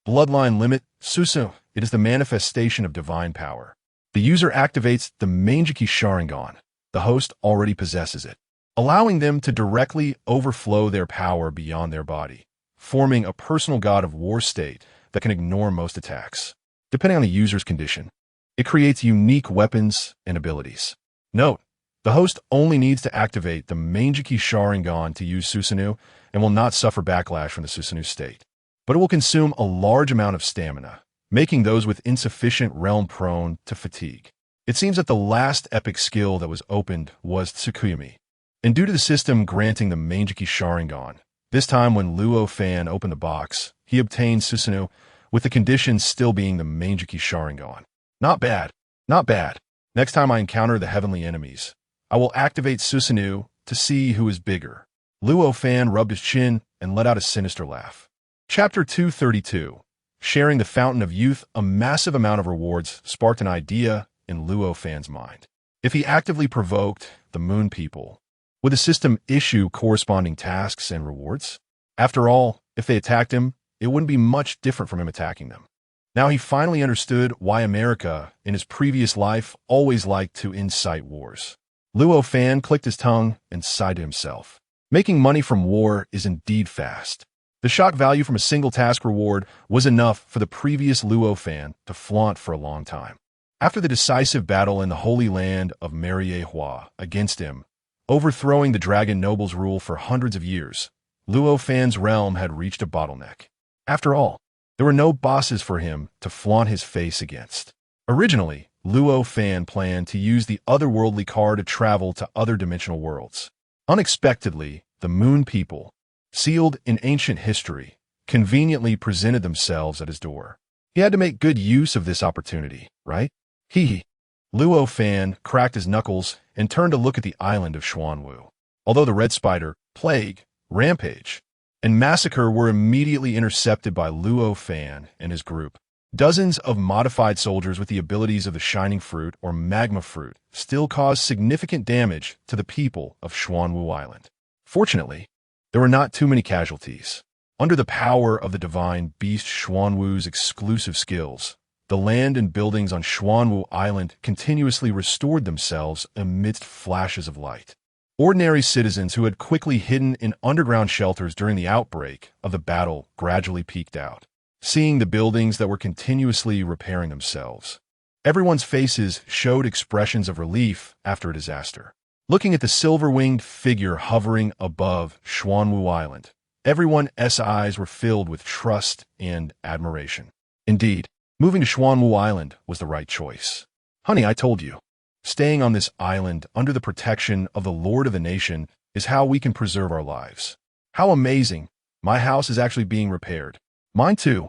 Bloodline Limit, Susu. It is the manifestation of divine power. The user activates the Meijiki Sharingan. The host already possesses it, allowing them to directly overflow their power beyond their body, forming a personal god of war state that can ignore most attacks. Depending on the user's condition, it creates unique weapons and abilities. Note, the host only needs to activate the Meijiki Sharingan to use Susanoo and will not suffer backlash from the Susanoo state. But it will consume a large amount of stamina, making those with insufficient realm prone to fatigue. It seems that the last epic skill that was opened was Tsukuyami, and due to the system granting the Meijiki Sharingan, this time when Luo Fan opened the box, he obtained Susanoo, with the conditions still being the Meijiki Sharingan. Not bad, not bad. Next time I encounter the heavenly enemies, I will activate Susanoo to see who is bigger. Luo Fan rubbed his chin and let out a sinister laugh. Chapter 232. Sharing the Fountain of Youth. A massive amount of rewards sparked an idea in Luo Fan's mind. If he actively provoked the Moon People, would the system issue corresponding tasks and rewards? After all, if they attacked him, it wouldn't be much different from him attacking them. Now he finally understood why America, in his previous life, always liked to incite wars. Luo Fan clicked his tongue and sighed to himself. Making money from war is indeed fast. The shock value from a single task reward was enough for the previous Luo Fan to flaunt for a long time. After the decisive battle in the Holy Land of Mariehua against him, overthrowing the Dragon Noble's rule for hundreds of years, Luo Fan's realm had reached a bottleneck. After all, there were no bosses for him to flaunt his face against. Originally, Luo Fan planned to use the otherworldly car to travel to other dimensional worlds. Unexpectedly, the Moon People, sealed in ancient history, conveniently presented themselves at his door. He had to make good use of this opportunity, right? Luo Fan cracked his knuckles and turned to look at the island of Xuanwu. Although the Red Spider, Plague, Rampage, and Massacre were immediately intercepted by Luo Fan and his group, dozens of modified soldiers with the abilities of the Shining Fruit or Magma Fruit still caused significant damage to the people of Xuanwu Island. Fortunately, there were not too many casualties. Under the power of the divine beast Xuanwu's exclusive skills, the land and buildings on Xuanwu Island continuously restored themselves amidst flashes of light. Ordinary citizens who had quickly hidden in underground shelters during the outbreak of the battle gradually peeked out, seeing the buildings that were continuously repairing themselves. Everyone's faces showed expressions of relief after a disaster. Looking at the silver-winged figure hovering above Xuanwu Island, everyone's eyes were filled with trust and admiration. Indeed, moving to Xuanwu Island was the right choice. Honey, I told you. Staying on this island under the protection of the Lord of the Nation is how we can preserve our lives. How amazing. My house is actually being repaired. Mine too.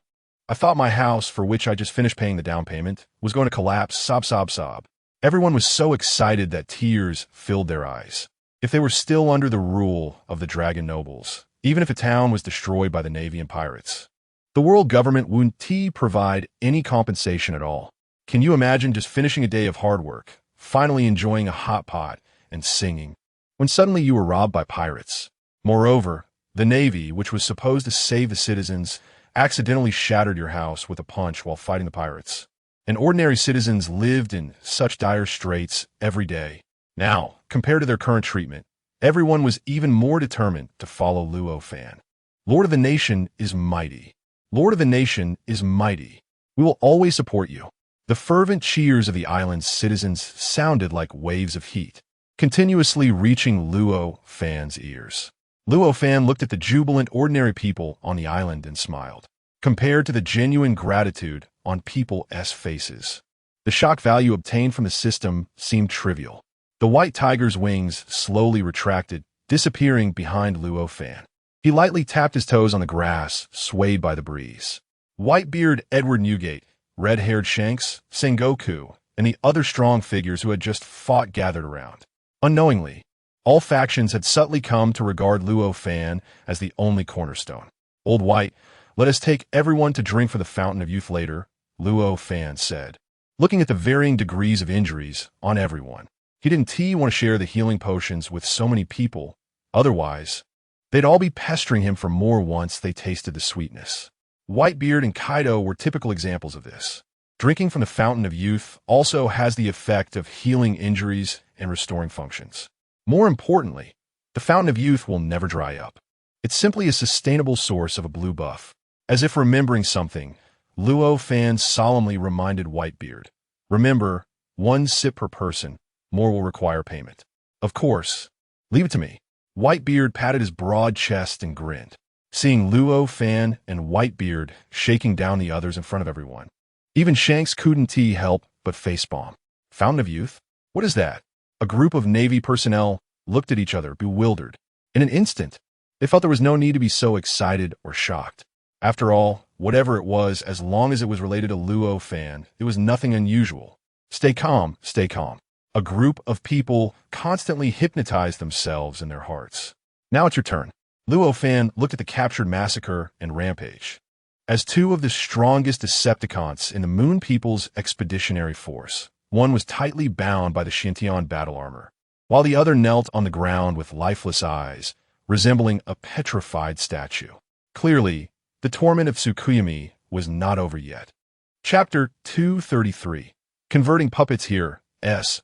I thought my house, for which I just finished paying the down payment, was going to collapse. Sob, sob, sob. Everyone was so excited that tears filled their eyes. If they were still under the rule of the Dragon Nobles, even if a town was destroyed by the Navy and pirates, the world government wouldn't provide any compensation at all. Can you imagine just finishing a day of hard work, finally enjoying a hot pot and singing, when suddenly you were robbed by pirates? Moreover, The Navy, which was supposed to save the citizens, accidentally shattered your house with a punch while fighting the pirates. And ordinary citizens lived in such dire straits every day. Now, compared to their current treatment, everyone was even more determined to follow Luo Fan. Lord of the Nation is mighty. Lord of the Nation is mighty. We will always support you. The fervent cheers of the island's citizens sounded like waves of heat, continuously reaching Luo Fan's ears. Luo Fan looked at the jubilant ordinary people on the island and smiled, compared to the genuine gratitude on people's faces. The shock value obtained from the system seemed trivial. The white tiger's wings slowly retracted, disappearing behind Luo Fan. He lightly tapped his toes on the grass, swayed by the breeze. Whitebeard, Edward Newgate, red-haired Shanks, Sengoku, and the other strong figures who had just fought gathered around. Unknowingly, all factions had subtly come to regard Luo Fan as the only cornerstone. Old White, let us take everyone to drink for the Fountain of Youth later, Luo Fan said, looking at the varying degrees of injuries on everyone. He didn't want to share the healing potions with so many people. Otherwise, they'd all be pestering him for more once they tasted the sweetness. Whitebeard and Kaido were typical examples of this. Drinking from the Fountain of Youth also has the effect of healing injuries and restoring functions. More importantly, the Fountain of Youth will never dry up. It's simply a sustainable source of a blue buff. As if remembering something, Luo Fan solemnly reminded Whitebeard, remember, 1 sip per person, more will require payment. Of course, leave it to me. Whitebeard patted his broad chest and grinned, seeing Luo Fan and Whitebeard shaking down the others in front of everyone. Even Shanks couldn't help but facepalm. Fountain of Youth? What is that? A group of Navy personnel looked at each other, bewildered. In an instant, they felt there was no need to be so excited or shocked. After all, whatever it was, as long as it was related to Luo Fan, it was nothing unusual. Stay calm, stay calm. A group of people constantly hypnotized themselves in their hearts. Now it's your turn. Luo Fan looked at the captured massacre and rampage. As 2 of the strongest Decepticons in the Moon People's expeditionary force, one was tightly bound by the Shintian battle armor, while the other knelt on the ground with lifeless eyes, resembling a petrified statue. Clearly, the torment of Tsukuyomi was not over yet. Chapter 233. Converting puppets here.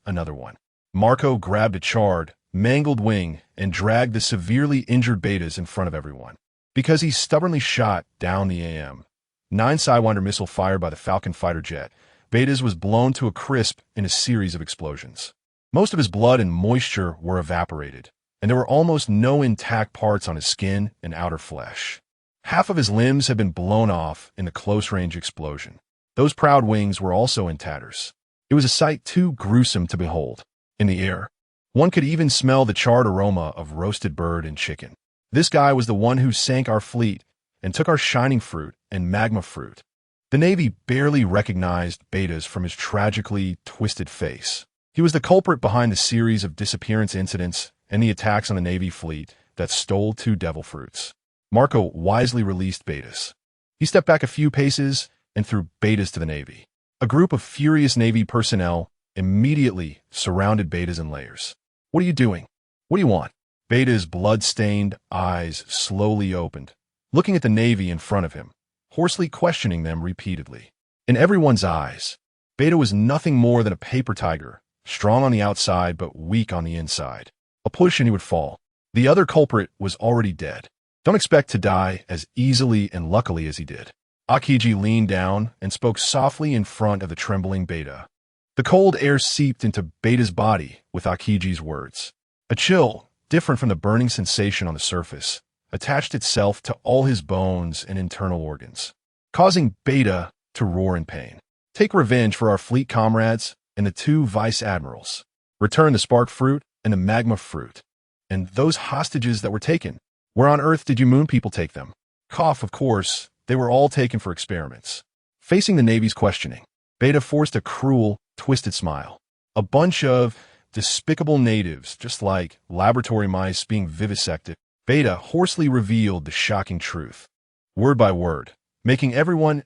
Another one. Marco grabbed a charred, mangled wing and dragged the severely injured Betas in front of everyone. Because he stubbornly shot down the AM-9 Sidewinder missile fired by the Falcon fighter jet, Betas was blown to a crisp in a series of explosions. Most of his blood and moisture were evaporated, and there were almost no intact parts on his skin and outer flesh. Half of his limbs had been blown off in the close-range explosion. Those proud wings were also in tatters. It was a sight too gruesome to behold. In the air, one could even smell the charred aroma of roasted bird and chicken. This guy was the one who sank our fleet and took our shining fruit and magma fruit. The Navy barely recognized Betas from his tragically twisted face. He was the culprit behind the series of disappearance incidents and the attacks on the Navy fleet that stole 2 devil fruits. Marco wisely released Betas. He stepped back a few paces and threw Betas to the Navy. A group of furious Navy personnel immediately surrounded Betas in layers. What are you doing? What do you want? Beta's blood-stained eyes slowly opened, looking at the Navy in front of him, hoarsely questioning them repeatedly. In everyone's eyes, Beta was nothing more than a paper tiger, strong on the outside but weak on the inside. A push and he would fall. The other culprit was already dead. Don't expect to die as easily and luckily as he did. Akiji leaned down and spoke softly in front of the trembling Beta. The cold air seeped into Beta's body with Akiji's words. A chill, different from the burning sensation on the surface, attached itself to all his bones and internal organs, causing Beta to roar in pain. Take revenge for our fleet comrades and the 2 vice admirals. Return the spark fruit and the magma fruit. And those hostages that were taken, where on earth did you Moon people take them? Cough, of course. They were all taken for experiments. Facing the Navy's questioning, Beta forced a cruel, twisted smile. A bunch of despicable natives, just like laboratory mice being vivisected. Beta hoarsely revealed the shocking truth, word by word, making everyone's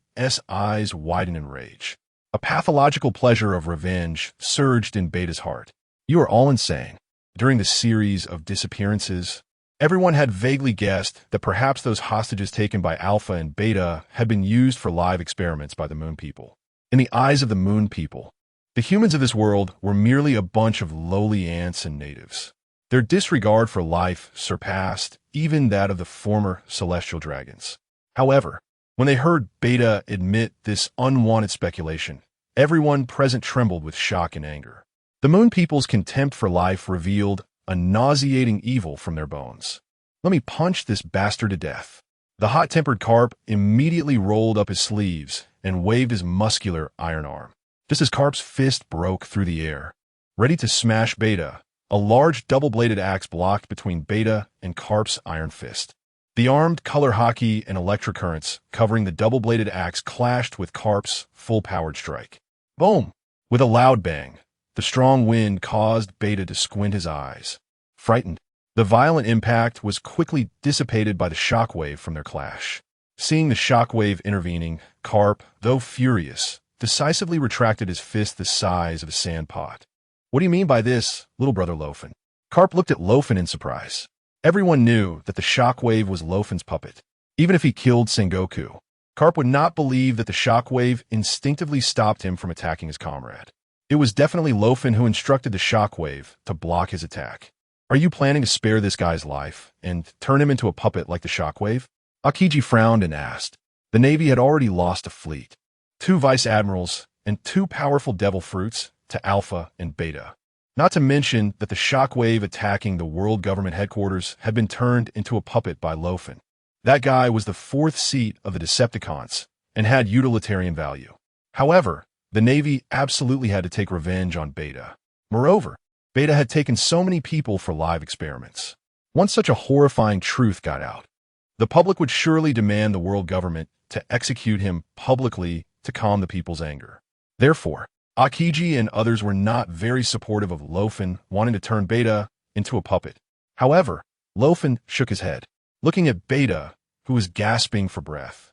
eyes widen in rage. A pathological pleasure of revenge surged in Beta's heart. You are all insane. During the series of disappearances, Everyone had vaguely guessed that perhaps those hostages taken by Alpha and Beta had been used for live experiments by the Moon People. In the eyes of the Moon People, the humans of this world were merely a bunch of lowly ants and natives. Their disregard for life surpassed even that of the former celestial dragons. However, when they heard Beta admit this unwanted speculation, everyone present trembled with shock and anger. The Moon People's contempt for life revealed a nauseating evil from their bones. "Let me punch this bastard to death." The hot-tempered Carp immediately rolled up his sleeves and waved his muscular iron arm. Just as Carp's fist broke through the air, ready to smash Beta, a large double-bladed axe blocked between Beta and Carp's iron fist. The armed color hockey and electric currents covering the double-bladed axe clashed with Carp's full-powered strike. Boom! With a loud bang, the strong wind caused Beta to squint his eyes. Frightened, the violent impact was quickly dissipated by the shockwave from their clash. Seeing the shockwave intervening, Carp, though furious, decisively retracted his fist the size of a sand pot. "What do you mean by this, little brother Luo Fan?" Carp looked at Luo Fan in surprise. Everyone knew that the shockwave was Luo Fan's puppet. Even if he killed Sengoku, Carp would not believe that the shockwave instinctively stopped him from attacking his comrade. It was definitely Luo Fan who instructed the shockwave to block his attack. "Are you planning to spare this guy's life and turn him into a puppet like the shockwave?" Aokiji frowned and asked. The Navy had already lost a fleet, 2 vice admirals, and 2 powerful devil fruits to Alpha and Beta. Not to mention that the shockwave attacking the world government headquarters had been turned into a puppet by Luo Fan. That guy was the 4th seat of the Decepticons and had utilitarian value. However, the Navy absolutely had to take revenge on Beta. Moreover, Beta had taken so many people for live experiments. Once such a horrifying truth got out, the public would surely demand the world government to execute him publicly to calm the people's anger. Therefore, Aokiji and others were not very supportive of Luo Fan wanting to turn Beta into a puppet. However, Luo Fan shook his head, looking at Beta, who was gasping for breath.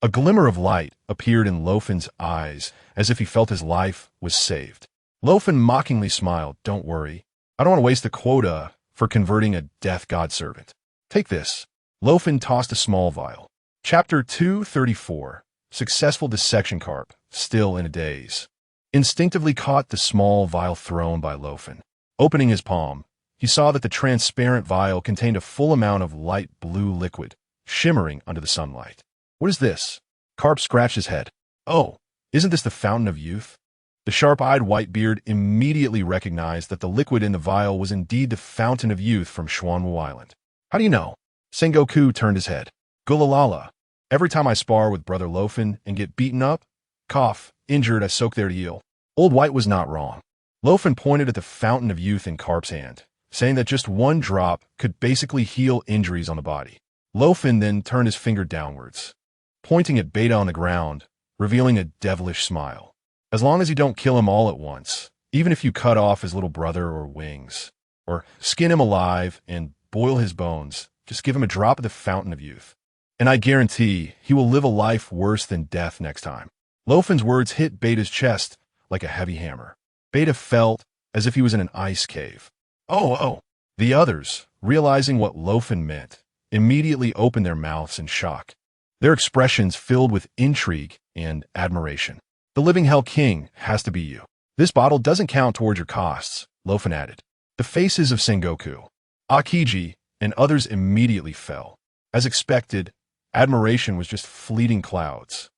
A glimmer of light appeared in Luo Fan's eyes, as if he felt his life was saved. Luo Fan mockingly smiled. "Don't worry. I don't want to waste the quota for converting a death god servant. Take this." Luo Fan tossed a small vial. Chapter 234. Successful dissection. Carp, still in a daze, instinctively caught the small vial thrown by Luo Fan. Opening his palm, he saw that the transparent vial contained a full amount of light blue liquid, shimmering under the sunlight. "What is this?" Carp scratched his head. "Oh, isn't this the fountain of youth?" The sharp-eyed Whitebeard immediately recognized that the liquid in the vial was indeed the fountain of youth from Xuanwu Island. "How do you know?" Sengoku turned his head. "Gulalala. Every time I spar with brother Luo Fan and get beaten up, cough, injured, I soak there to heal." Old White was not wrong. Luo Fan pointed at the fountain of youth in Carp's hand, saying that just 1 drop could basically heal injuries on the body. Luo Fan then turned his finger downwards, pointing at Beta on the ground, revealing a devilish smile. "As long as you don't kill him all at once, even if you cut off his little brother or wings, or skin him alive and boil his bones, just give him a drop of the fountain of youth, and I guarantee he will live a life worse than death next time." Luo Fan's words hit Beta's chest like a heavy hammer. Beta felt as if he was in an ice cave. Oh! The others, realizing what Luo Fan meant, immediately opened their mouths in shock, their expressions filled with intrigue and admiration. "The living Hell King has to be you. This bottle doesn't count towards your costs," Luo Fan added. The faces of Sengoku, Aokiji, and others immediately fell. As expected, admiration was just fleeting clouds.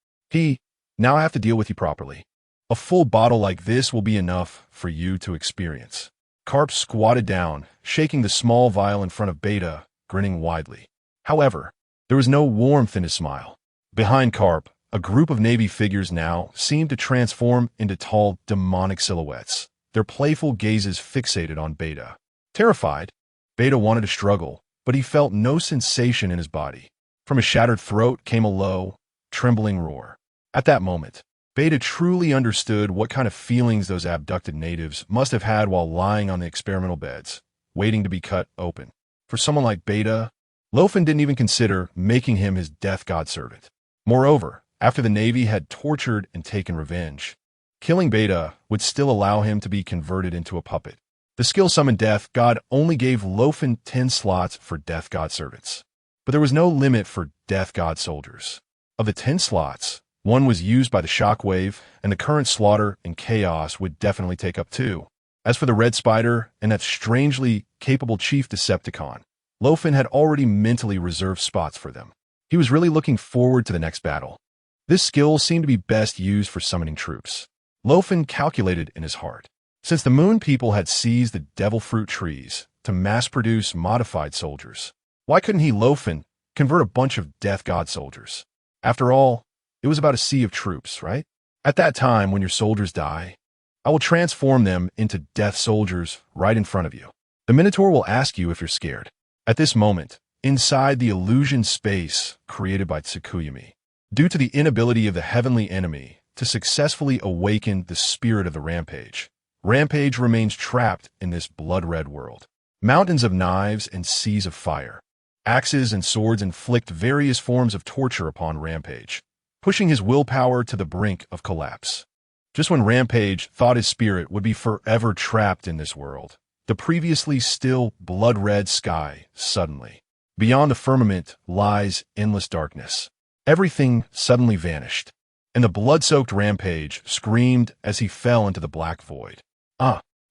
"Now I have to deal with you properly. A full bottle like this will be enough for you to experience." Carp squatted down, shaking the small vial in front of Beta, grinning widely. However, there was no warmth in his smile. Behind Carp, a group of Navy figures now seemed to transform into tall, demonic silhouettes, their playful gazes fixated on Beta. Terrified, Beta wanted to struggle, but he felt no sensation in his body. From his shattered throat came a low, trembling roar. At that moment, Beta truly understood what kind of feelings those abducted natives must have had while lying on the experimental beds, waiting to be cut open. For someone like Beta, Luo Fan didn't even consider making him his death god servant. Moreover, after the Navy had tortured and taken revenge, killing Beta would still allow him to be converted into a puppet. The skill Summon Death God only gave Luo Fan 10 slots for Death God servants. But there was no limit for Death God soldiers. Of the 10 slots, one was used by the Shockwave, and the current slaughter and chaos would definitely take up 2. As for the Red Spider and that strangely capable Chief Decepticon, Luo Fan had already mentally reserved spots for them. He was really looking forward to the next battle. This skill seemed to be best used for summoning troops. Luo Fan calculated in his heart. Since the Moon People had seized the Devil Fruit trees to mass-produce modified soldiers, why couldn't he, Luo Fan, convert a bunch of Death God soldiers? After all, it was about a sea of troops, right? At that time, when your soldiers die, I will transform them into Death soldiers right in front of you. The Minotaur will ask you if you're scared. At this moment, inside the illusion space created by Tsukuyami, due to the inability of the heavenly enemy to successfully awaken the spirit of the Rampage remains trapped in this blood-red world. Mountains of knives and seas of fire. Axes and swords inflict various forms of torture upon Rampage, pushing his willpower to the brink of collapse. Just when Rampage thought his spirit would be forever trapped in this world, the previously still blood-red sky suddenly. Beyond the firmament lies endless darkness. Everything suddenly vanished, and the blood-soaked Rampage screamed as he fell into the black void.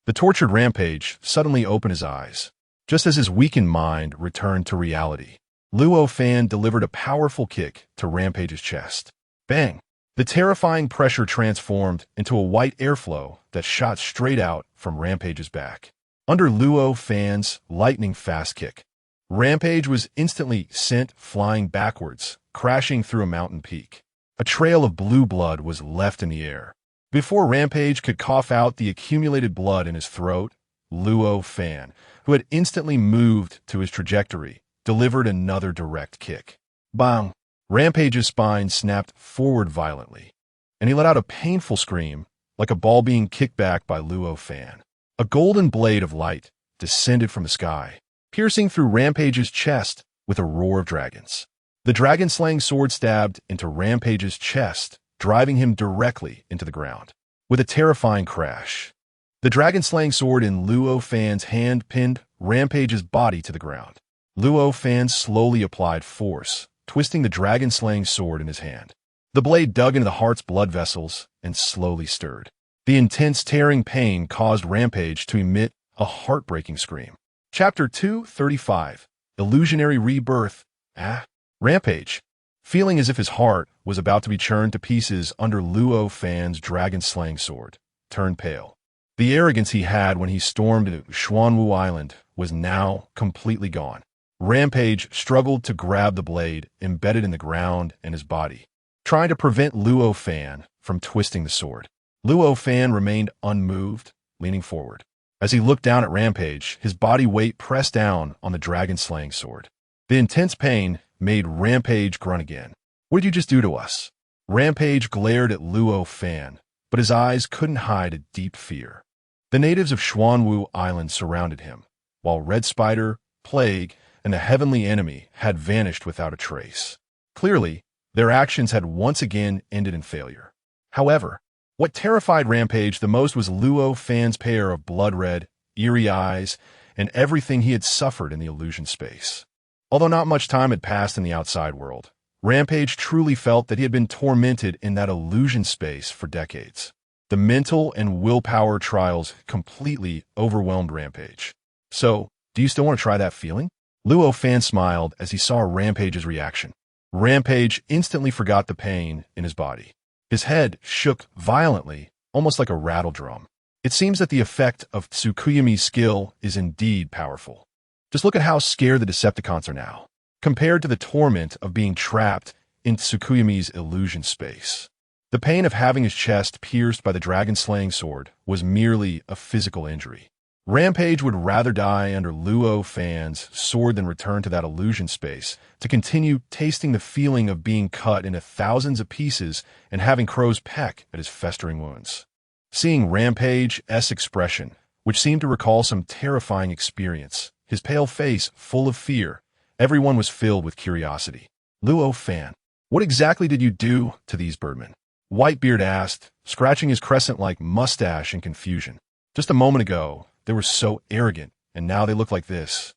The tortured Rampage suddenly opened his eyes. Just as his weakened mind returned to reality, Luo Fan delivered a powerful kick to Rampage's chest. Bang! The terrifying pressure transformed into a white airflow that shot straight out from Rampage's back. Under Luo Fan's lightning-fast kick, Rampage was instantly sent flying backwards, crashing through a mountain peak. A trail of blue blood was left in the air. Before Rampage could cough out the accumulated blood in his throat, Luo Fan, who had instantly moved to his trajectory, delivered another direct kick. Bang! Rampage's spine snapped forward violently, and he let out a painful scream, like a ball being kicked back by Luo Fan. A golden blade of light descended from the sky, piercing through Rampage's chest with a roar of dragons. The dragon-slaying sword stabbed into Rampage's chest, driving him directly into the ground. With a terrifying crash, the dragon-slaying sword in Luo Fan's hand pinned Rampage's body to the ground. Luo Fan slowly applied force, twisting the dragon-slaying sword in his hand. The blade dug into the heart's blood vessels and slowly stirred. The intense tearing pain caused Rampage to emit a heartbreaking scream. Chapter 235, Illusionary Rebirth. Rampage, feeling as if his heart was about to be churned to pieces under Luo Fan's dragon-slaying sword, turned pale. The arrogance he had when he stormed into Xuanwu Island was now completely gone. Rampage struggled to grab the blade embedded in the ground and his body, trying to prevent Luo Fan from twisting the sword. Luo Fan remained unmoved, leaning forward. As he looked down at Rampage, his body weight pressed down on the dragon-slaying sword. The intense pain made Rampage grunt again. "What did you just do to us?" Rampage glared at Luo Fan, but his eyes couldn't hide a deep fear. The natives of Xuanwu Island surrounded him, while Red Spider, Plague, and the heavenly enemy had vanished without a trace. Clearly, their actions had once again ended in failure. However, what terrified Rampage the most was Luo Fan's pair of blood-red, eerie eyes and everything he had suffered in the illusion space. Although not much time had passed in the outside world, Rampage truly felt that he had been tormented in that illusion space for decades. The mental and willpower trials completely overwhelmed Rampage. "So, do you still want to try that feeling?" Luo Fan smiled as he saw Rampage's reaction. Rampage instantly forgot the pain in his body. His head shook violently, almost like a rattle drum. It seems that the effect of Tsukuyami's skill is indeed powerful. Just look at how scared the Decepticons are now, compared to the torment of being trapped in Tsukuyami's illusion space. The pain of having his chest pierced by the dragon-slaying sword was merely a physical injury. Rampage would rather die under Luo Fan's sword than return to that illusion space to continue tasting the feeling of being cut into thousands of pieces and having crows peck at his festering wounds. Seeing Rampage's expression, which seemed to recall some terrifying experience, his pale face full of fear, everyone was filled with curiosity. "Luo Fan, what exactly did you do to these birdmen?" Whitebeard asked, scratching his crescent-like mustache in confusion. Just a moment ago, They were so arrogant, and now they look like this.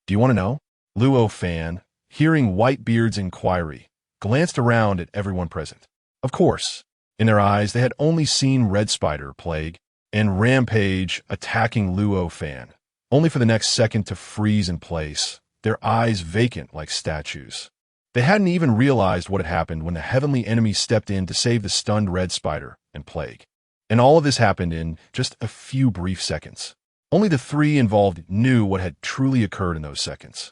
Do you want to know? Luo Fan, hearing Whitebeard's inquiry, glanced around at everyone present. Of course, in their eyes they had only seen Red Spider, Plague, and Rampage attacking Luo Fan, only for the next second to freeze in place, their eyes vacant like statues. They hadn't even realized what had happened when the heavenly enemy stepped in to save the stunned Red Spider and Plague. And all of this happened in just a few brief seconds. Only the three involved knew what had truly occurred in those seconds.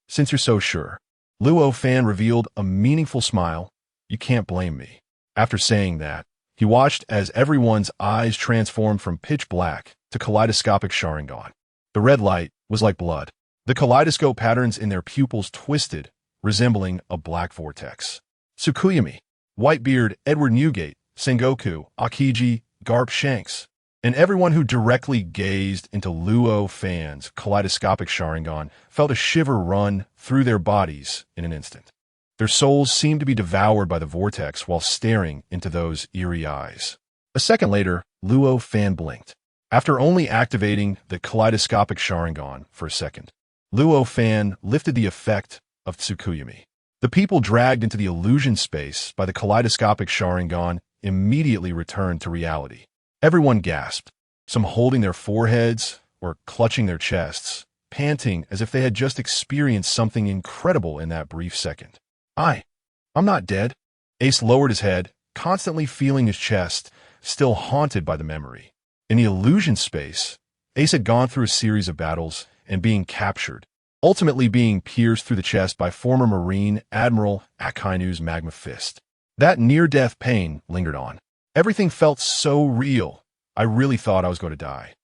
Since you're so sure. Luo Fan revealed a meaningful smile. You can't blame me. After saying that, he watched as everyone's eyes transformed from pitch black to kaleidoscopic Sharingan. The red light was like blood. The kaleidoscope patterns in their pupils twisted, resembling a black vortex. Tsukuyami, Whitebeard, Edward Newgate, Sengoku, Akiji, Garp Shanks, and everyone who directly gazed into Luo Fan's kaleidoscopic Sharingan felt a shiver run through their bodies in an instant. Their souls seemed to be devoured by the vortex while staring into those eerie eyes. A second later, Luo Fan blinked. After only activating the kaleidoscopic Sharingan for a second, Luo Fan lifted the effect of Tsukuyami. The people dragged into the illusion space by the kaleidoscopic Sharingan immediately returned to reality. Everyone gasped, some holding their foreheads or clutching their chests, panting as if they had just experienced something incredible in that brief second. I'm not dead. Ace lowered his head, constantly feeling his chest, still haunted by the memory. In the illusion space, Ace had gone through a series of battles and being captured, ultimately being pierced through the chest by former Marine Admiral Akainu's magma fist. That near-death pain lingered on. Everything felt so real. I really thought I was going to die.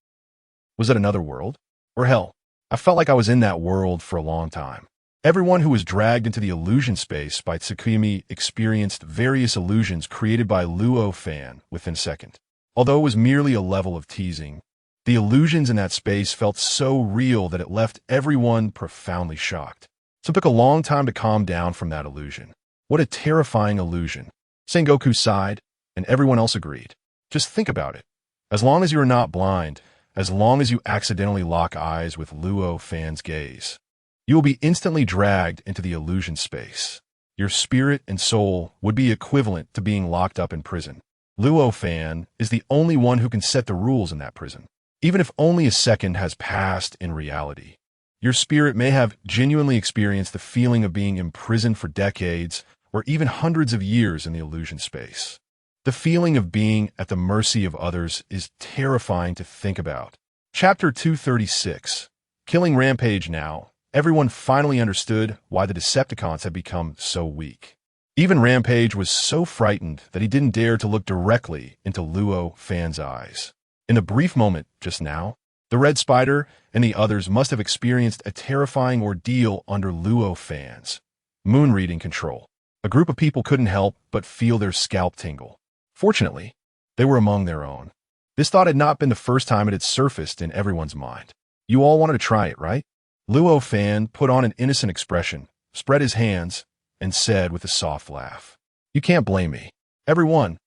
Was it another world? Or hell, I felt like I was in that world for a long time. Everyone who was dragged into the illusion space by Tsukuyami experienced various illusions created by Luo Fan within a second. Although it was merely a level of teasing, the illusions in that space felt so real that it left everyone profoundly shocked. So it took a long time to calm down from that illusion. What a terrifying illusion. Sengoku sighed, and everyone else agreed. Just think about it. As long as you are not blind, as long as you accidentally lock eyes with Luo Fan's gaze, you will be instantly dragged into the illusion space. Your spirit and soul would be equivalent to being locked up in prison. Luo Fan is the only one who can set the rules in that prison. Even if only a second has passed in reality, your spirit may have genuinely experienced the feeling of being imprisoned for decades or even hundreds of years in the illusion space. The feeling of being at the mercy of others is terrifying to think about. Chapter 236. Killing Rampage now. Everyone finally understood why the Decepticons had become so weak. Even Rampage was so frightened that he didn't dare to look directly into Luo Fan's eyes. In the brief moment just now, the Red Spider and the others must have experienced a terrifying ordeal under Luo Fan's moon reading control. A group of people couldn't help but feel their scalp tingle. Fortunately, they were among their own. This thought had not been the first time it had surfaced in everyone's mind. You all wanted to try it, right? Luo Fan put on an innocent expression, spread his hands, and said with a soft laugh, "You can't blame me. Everyone.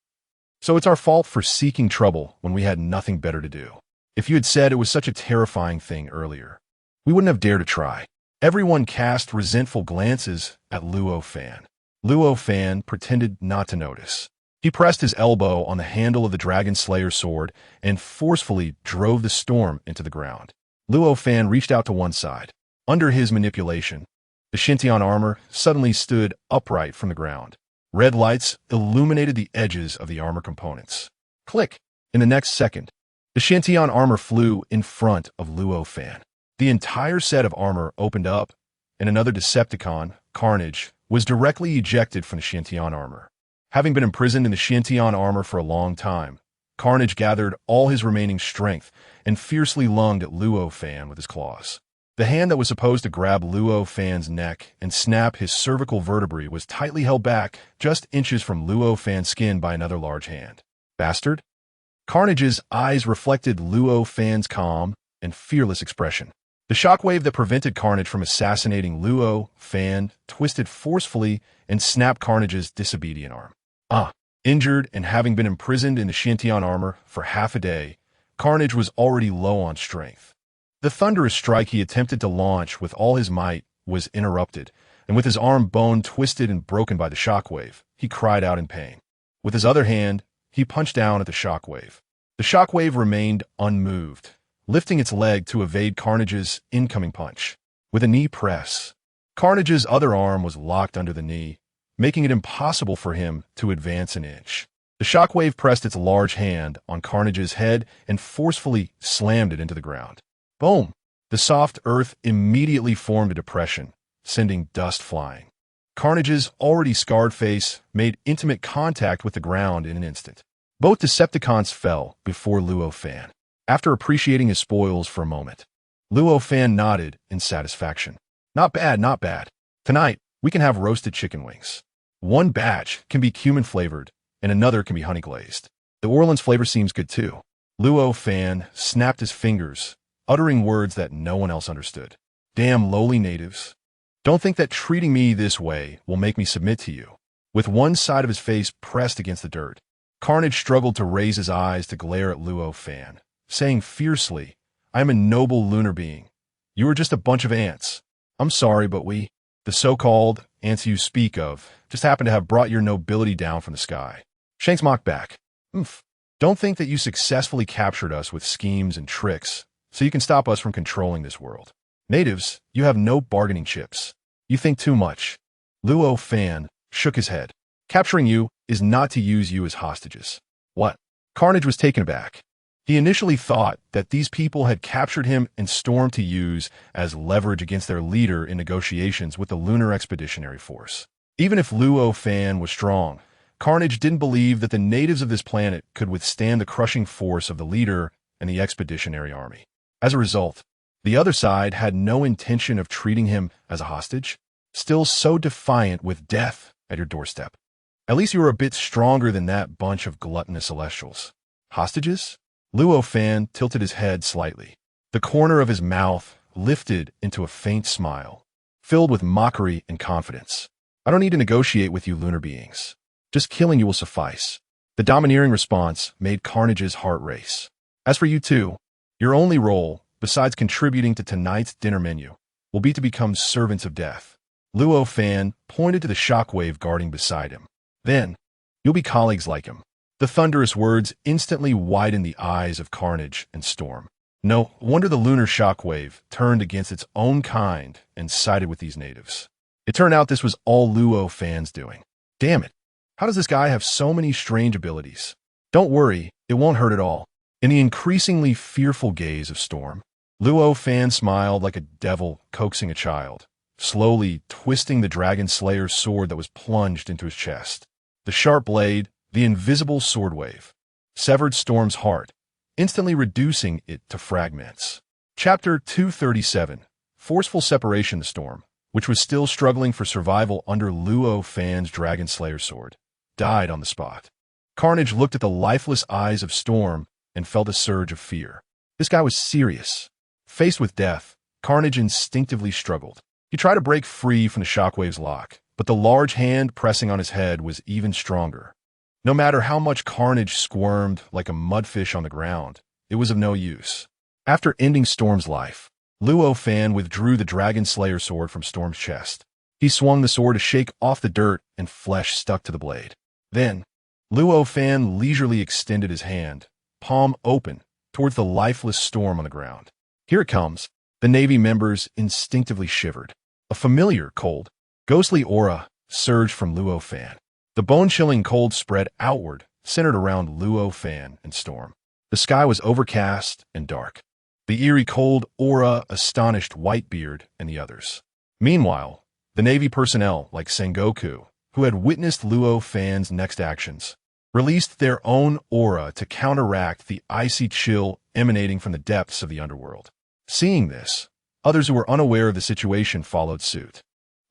So it's our fault for seeking trouble when we had nothing better to do. If you had said it was such a terrifying thing earlier, we wouldn't have dared to try." Everyone cast resentful glances at Luo Fan. Luo Fan pretended not to notice. He pressed his elbow on the handle of the Dragon Slayer's sword and forcefully drove the storm into the ground. Luo Fan reached out to one side. Under his manipulation, the Shintian armor suddenly stood upright from the ground. Red lights illuminated the edges of the armor components. Click! In the next second, the Shintian armor flew in front of Luo Fan. The entire set of armor opened up, and another Decepticon, Carnage, was directly ejected from the Shintian armor. Having been imprisoned in the Shintian armor for a long time, Carnage gathered all his remaining strength and fiercely lunged at Luo Fan with his claws. The hand that was supposed to grab Luo Fan's neck and snap his cervical vertebrae was tightly held back just inches from Luo Fan's skin by another large hand. Bastard? Carnage's eyes reflected Luo Fan's calm and fearless expression. The shockwave that prevented Carnage from assassinating Luo Fan twisted forcefully and snapped Carnage's disobedient arm. Injured and having been imprisoned in the Shintian armor for half a day, Carnage was already low on strength. The thunderous strike he attempted to launch with all his might was interrupted, and with his arm bone twisted and broken by the shockwave, he cried out in pain. With his other hand, he punched down at the shockwave. The shockwave remained unmoved, lifting its leg to evade Carnage's incoming punch. With a knee press, Carnage's other arm was locked under the knee, making it impossible for him to advance an inch. The shockwave pressed its large hand on Carnage's head and forcefully slammed it into the ground. Boom! The soft earth immediately formed a depression, sending dust flying. Carnage's already scarred face made intimate contact with the ground in an instant. Both Decepticons fell before Luo Fan. After appreciating his spoils for a moment, Luo Fan nodded in satisfaction. Not bad, not bad. Tonight, we can have roasted chicken wings. One batch can be cumin-flavored, and another can be honey-glazed. The Orleans flavor seems good too. Luo Fan snapped his fingers, uttering words that no one else understood. Damn lowly natives. Don't think that treating me this way will make me submit to you. With one side of his face pressed against the dirt, Carnage struggled to raise his eyes to glare at Luo Fan, saying fiercely, I am a noble lunar being. You are just a bunch of ants. I'm sorry, but we, the so-called ants you speak of, just happen to have brought your nobility down from the sky. Shanks mocked back. Don't think that you successfully captured us with schemes and tricks, so you can stop us from controlling this world. Natives, you have no bargaining chips. You think too much. Luo Fan shook his head. Capturing you is not to use you as hostages. What? Carnage was taken aback. He initially thought that these people had captured him and Storm to use as leverage against their leader in negotiations with the Lunar Expeditionary Force. Even if Luo Fan was strong, Carnage didn't believe that the natives of this planet could withstand the crushing force of the leader and the Expeditionary Army. As a result, the other side had no intention of treating him as a hostage, still so defiant with death at your doorstep. At least you were a bit stronger than that bunch of gluttonous Celestials. Hostages? Luo Fan tilted his head slightly. The corner of his mouth lifted into a faint smile, filled with mockery and confidence. I don't need to negotiate with you lunar beings. Just killing you will suffice. The domineering response made Carnage's heart race. As for you two, your only role, besides contributing to tonight's dinner menu, will be to become servants of death. Luo Fan pointed to the shockwave guarding beside him. Then, you'll be colleagues like him. The thunderous words instantly widened the eyes of Carnage and Storm. No wonder the lunar shockwave turned against its own kind and sided with these natives. It turned out this was all Luo Fan's doing. Damn it. How does this guy have so many strange abilities? Don't worry, it won't hurt at all. In the increasingly fearful gaze of Storm, Luo Fan smiled like a devil coaxing a child, slowly twisting the Dragon Slayer's sword that was plunged into his chest. The sharp blade, the invisible sword wave, severed Storm's heart, instantly reducing it to fragments. Chapter 237, Forceful Separation. The Storm, which was still struggling for survival under Luo Fan's Dragon Slayer sword, died on the spot. Carnage looked at the lifeless eyes of Storm and felt a surge of fear. This guy was serious. Faced with death, Carnage instinctively struggled. He tried to break free from the shockwave's lock, but the large hand pressing on his head was even stronger. No matter how much Carnage squirmed like a mudfish on the ground, it was of no use. After ending Storm's life, Luo Fan withdrew the Dragon Slayer sword from Storm's chest. He swung the sword to shake off the dirt and flesh stuck to the blade. Then, Luo Fan leisurely extended his hand, palm open, towards the lifeless Storm on the ground. Here it comes. The Navy members instinctively shivered. A familiar, cold, ghostly aura surged from Luo Fan. The bone-chilling cold spread outward, centered around Luo Fan and Storm. The sky was overcast and dark. The eerie cold aura astonished Whitebeard and the others. Meanwhile, the Navy personnel, like Sengoku, who had witnessed Luo Fan's next actions, released their own aura to counteract the icy chill emanating from the depths of the underworld. Seeing this, others who were unaware of the situation followed suit.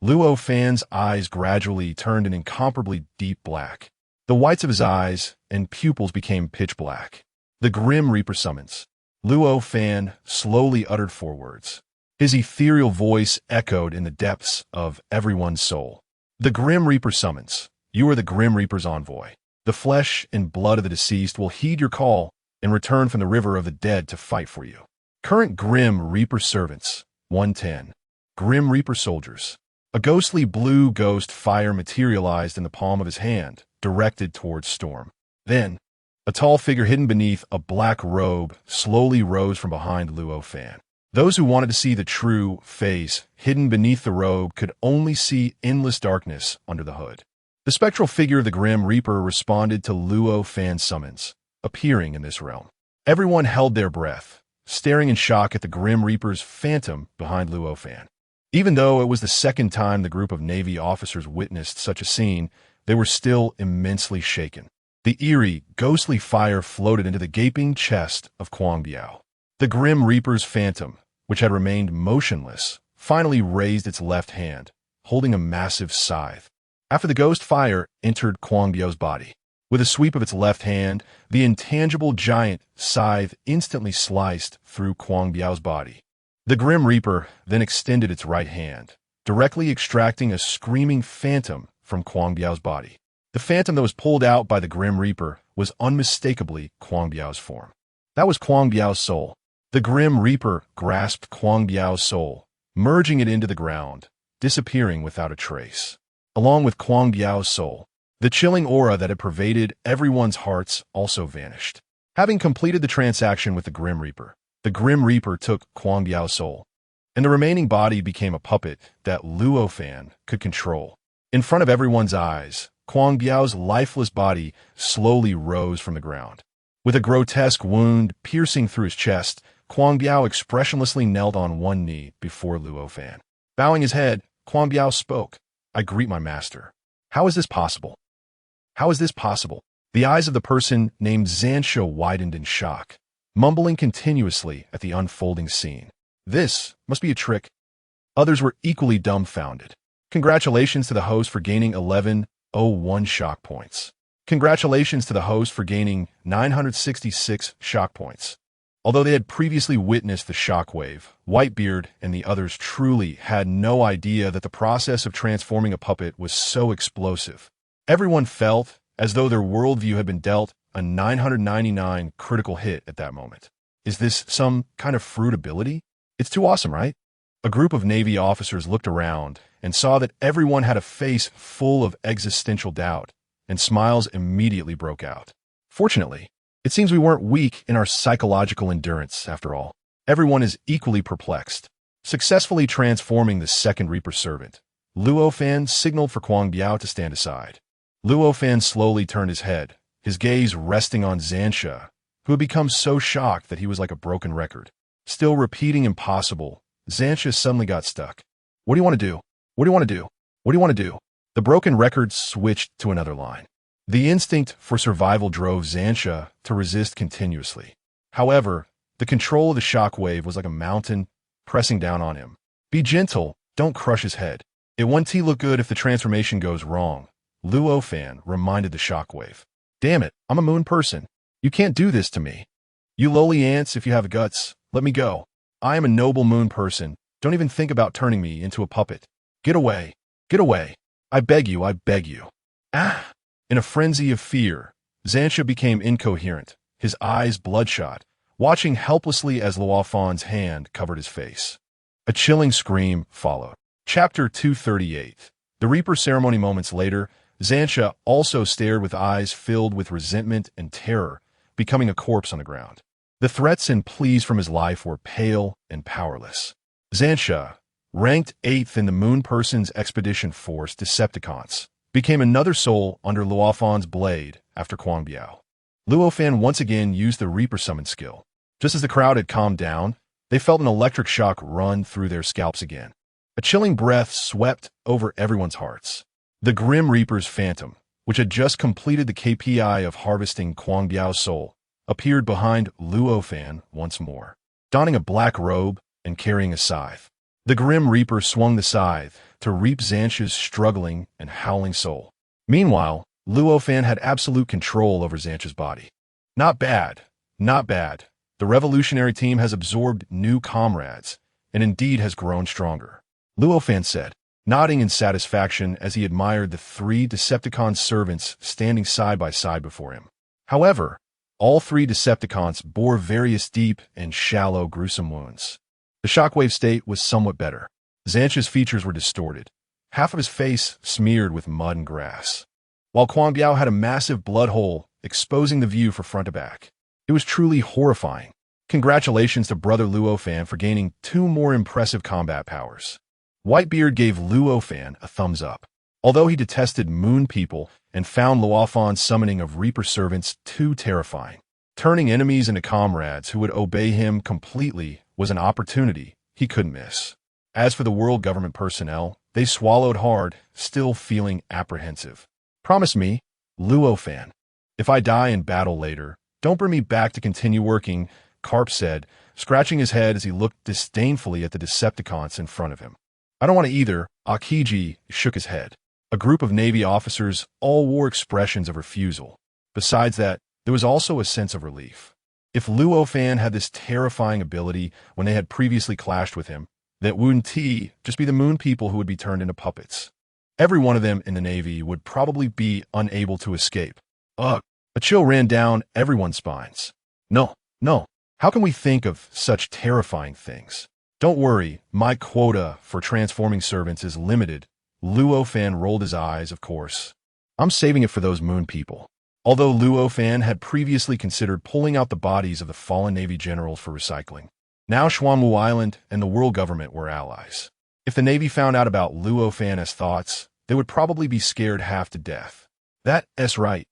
Luo Fan's eyes gradually turned an incomparably deep black. The whites of his eyes and pupils became pitch black. The Grim Reaper summons. Luo Fan slowly uttered 4 words. His ethereal voice echoed in the depths of everyone's soul. The Grim Reaper summons. You are the Grim Reaper's envoy. The flesh and blood of the deceased will heed your call and return from the river of the dead to fight for you. Current Grim Reaper Servants, 110. Grim Reaper Soldiers. A ghostly blue ghost fire materialized in the palm of his hand, directed towards Storm. Then, a tall figure hidden beneath a black robe slowly rose from behind Luo Fan. Those who wanted to see the true face hidden beneath the robe could only see endless darkness under the hood. The spectral figure of the Grim Reaper responded to Luo Fan's summons, appearing in this realm. Everyone held their breath, staring in shock at the Grim Reaper's phantom behind Luo Fan. Even though it was the second time the group of Navy officers witnessed such a scene, they were still immensely shaken. The eerie, ghostly fire floated into the gaping chest of Kuang Biao. The Grim Reaper's phantom, which had remained motionless, finally raised its left hand, holding a massive scythe. After the ghost fire entered Kuang Biao's body, with a sweep of its left hand, the intangible giant scythe instantly sliced through Kuang Biao's body. The Grim Reaper then extended its right hand, directly extracting a screaming phantom from Kuang Biao's body. The phantom that was pulled out by the Grim Reaper was unmistakably Kuang Biao's form. That was Kuang Biao's soul. The Grim Reaper grasped Kuang Biao's soul, merging it into the ground, disappearing without a trace. Along with Kuang Biao's soul, the chilling aura that had pervaded everyone's hearts also vanished. Having completed the transaction with the Grim Reaper took Kuang Biao's soul, and the remaining body became a puppet that Luo Fan could control. In front of everyone's eyes, Kuang Biao's lifeless body slowly rose from the ground. With a grotesque wound piercing through his chest, Kuang Biao expressionlessly knelt on one knee before Luo Fan. Bowing his head, Kuang Biao spoke. "I greet my master. How is this possible? How is this possible?" The eyes of the person named Zansha widened in shock, mumbling continuously at the unfolding scene. This must be a trick. Others were equally dumbfounded. Congratulations to the host for gaining 1101 shock points. Congratulations to the host for gaining 966 shock points. Although they had previously witnessed the shockwave, Whitebeard and the others truly had no idea that the process of transforming a puppet was so explosive. Everyone felt as though their worldview had been dealt a 999 critical hit at that moment. Is this some kind of fruit ability? It's too awesome, right? A group of Navy officers looked around and saw that everyone had a face full of existential doubt, and smiles immediately broke out. Fortunately, it seems we weren't weak in our psychological endurance, after all. Everyone is equally perplexed. Successfully transforming the second Reaper servant, Luo Fan signaled for Kuang Biao to stand aside. Luo Fan slowly turned his head, his gaze resting on Zansha, who had become so shocked that he was like a broken record. Still repeating impossible, Zansha suddenly got stuck. "What do you want to do? What do you want to do? What do you want to do?" The broken record switched to another line. The instinct for survival drove Zansha to resist continuously. However, the control of the shockwave was like a mountain pressing down on him. "Be gentle, don't crush his head. It won't look good if the transformation goes wrong," Luo Fan reminded the shockwave. "Damn it, I'm a moon person. You can't do this to me. You lowly ants, if you have guts, let me go. I am a noble moon person. Don't even think about turning me into a puppet. Get away. Get away. I beg you, I beg you." Ah! In a frenzy of fear, Zansha became incoherent, his eyes bloodshot, watching helplessly as Luo Fan's hand covered his face. A chilling scream followed. Chapter 238. The Reaper ceremony. Moments later, Zansha also stared with eyes filled with resentment and terror, becoming a corpse on the ground. The threats and pleas from his life were pale and powerless. Zansha, ranked 8th in the Moon Person's Expedition Force Decepticons, became another soul under Luo Fan's blade after Kuang Biao. Luo Fan once again used the Reaper Summon skill. Just as the crowd had calmed down, they felt an electric shock run through their scalps again. A chilling breath swept over everyone's hearts. The Grim Reaper's phantom, which had just completed the KPI of harvesting Kuang Biao's soul, appeared behind Luo Fan once more, donning a black robe and carrying a scythe. The Grim Reaper swung the scythe to reap Zansha's struggling and howling soul. Meanwhile, Luo Fan had absolute control over Zansha's body. Not bad, not bad. The revolutionary team has absorbed new comrades, and indeed has grown stronger, Luo Fan said, nodding in satisfaction as he admired the 3 Decepticon servants standing side by side before him. However, All three Decepticons bore various deep and shallow gruesome wounds. The shockwave state was somewhat better. Xantia's features were distorted, half of his face smeared with mud and grass, while Quan Biao had a massive blood hole exposing the view from front to back. It was truly horrifying. Congratulations to Brother Luo Fan for gaining 2 more impressive combat powers. Whitebeard gave Luo Fan a thumbs up. Although he detested moon people and found Luo Fan's summoning of Reaper servants too terrifying, turning enemies into comrades who would obey him completely was an opportunity he couldn't miss. As for the world government personnel, they swallowed hard, still feeling apprehensive. Promise me, Luo Fan, if I die in battle later, don't bring me back to continue working, Carp said, scratching his head as he looked disdainfully at the Decepticons in front of him. I don't want to either, Akiji shook his head. A group of Navy officers all wore expressions of refusal. Besides that, there was also a sense of relief. If Luo Fan had this terrifying ability when they had previously clashed with him, that wouldn't just be the moon people who would be turned into puppets. Every one of them in the Navy would probably be unable to escape. Ugh, a chill ran down everyone's spines. No. How can we think of such terrifying things? Don't worry, my quota for transforming servants is limited. Luo Fan rolled his eyes, of course. I'm saving it for those moon people. Although Luo Fan had previously considered pulling out the bodies of the fallen Navy generals for recycling, now Xuanwu Island and the world government were allies. If the Navy found out about Luo Fan's thoughts, they would probably be scared half to death. That's right.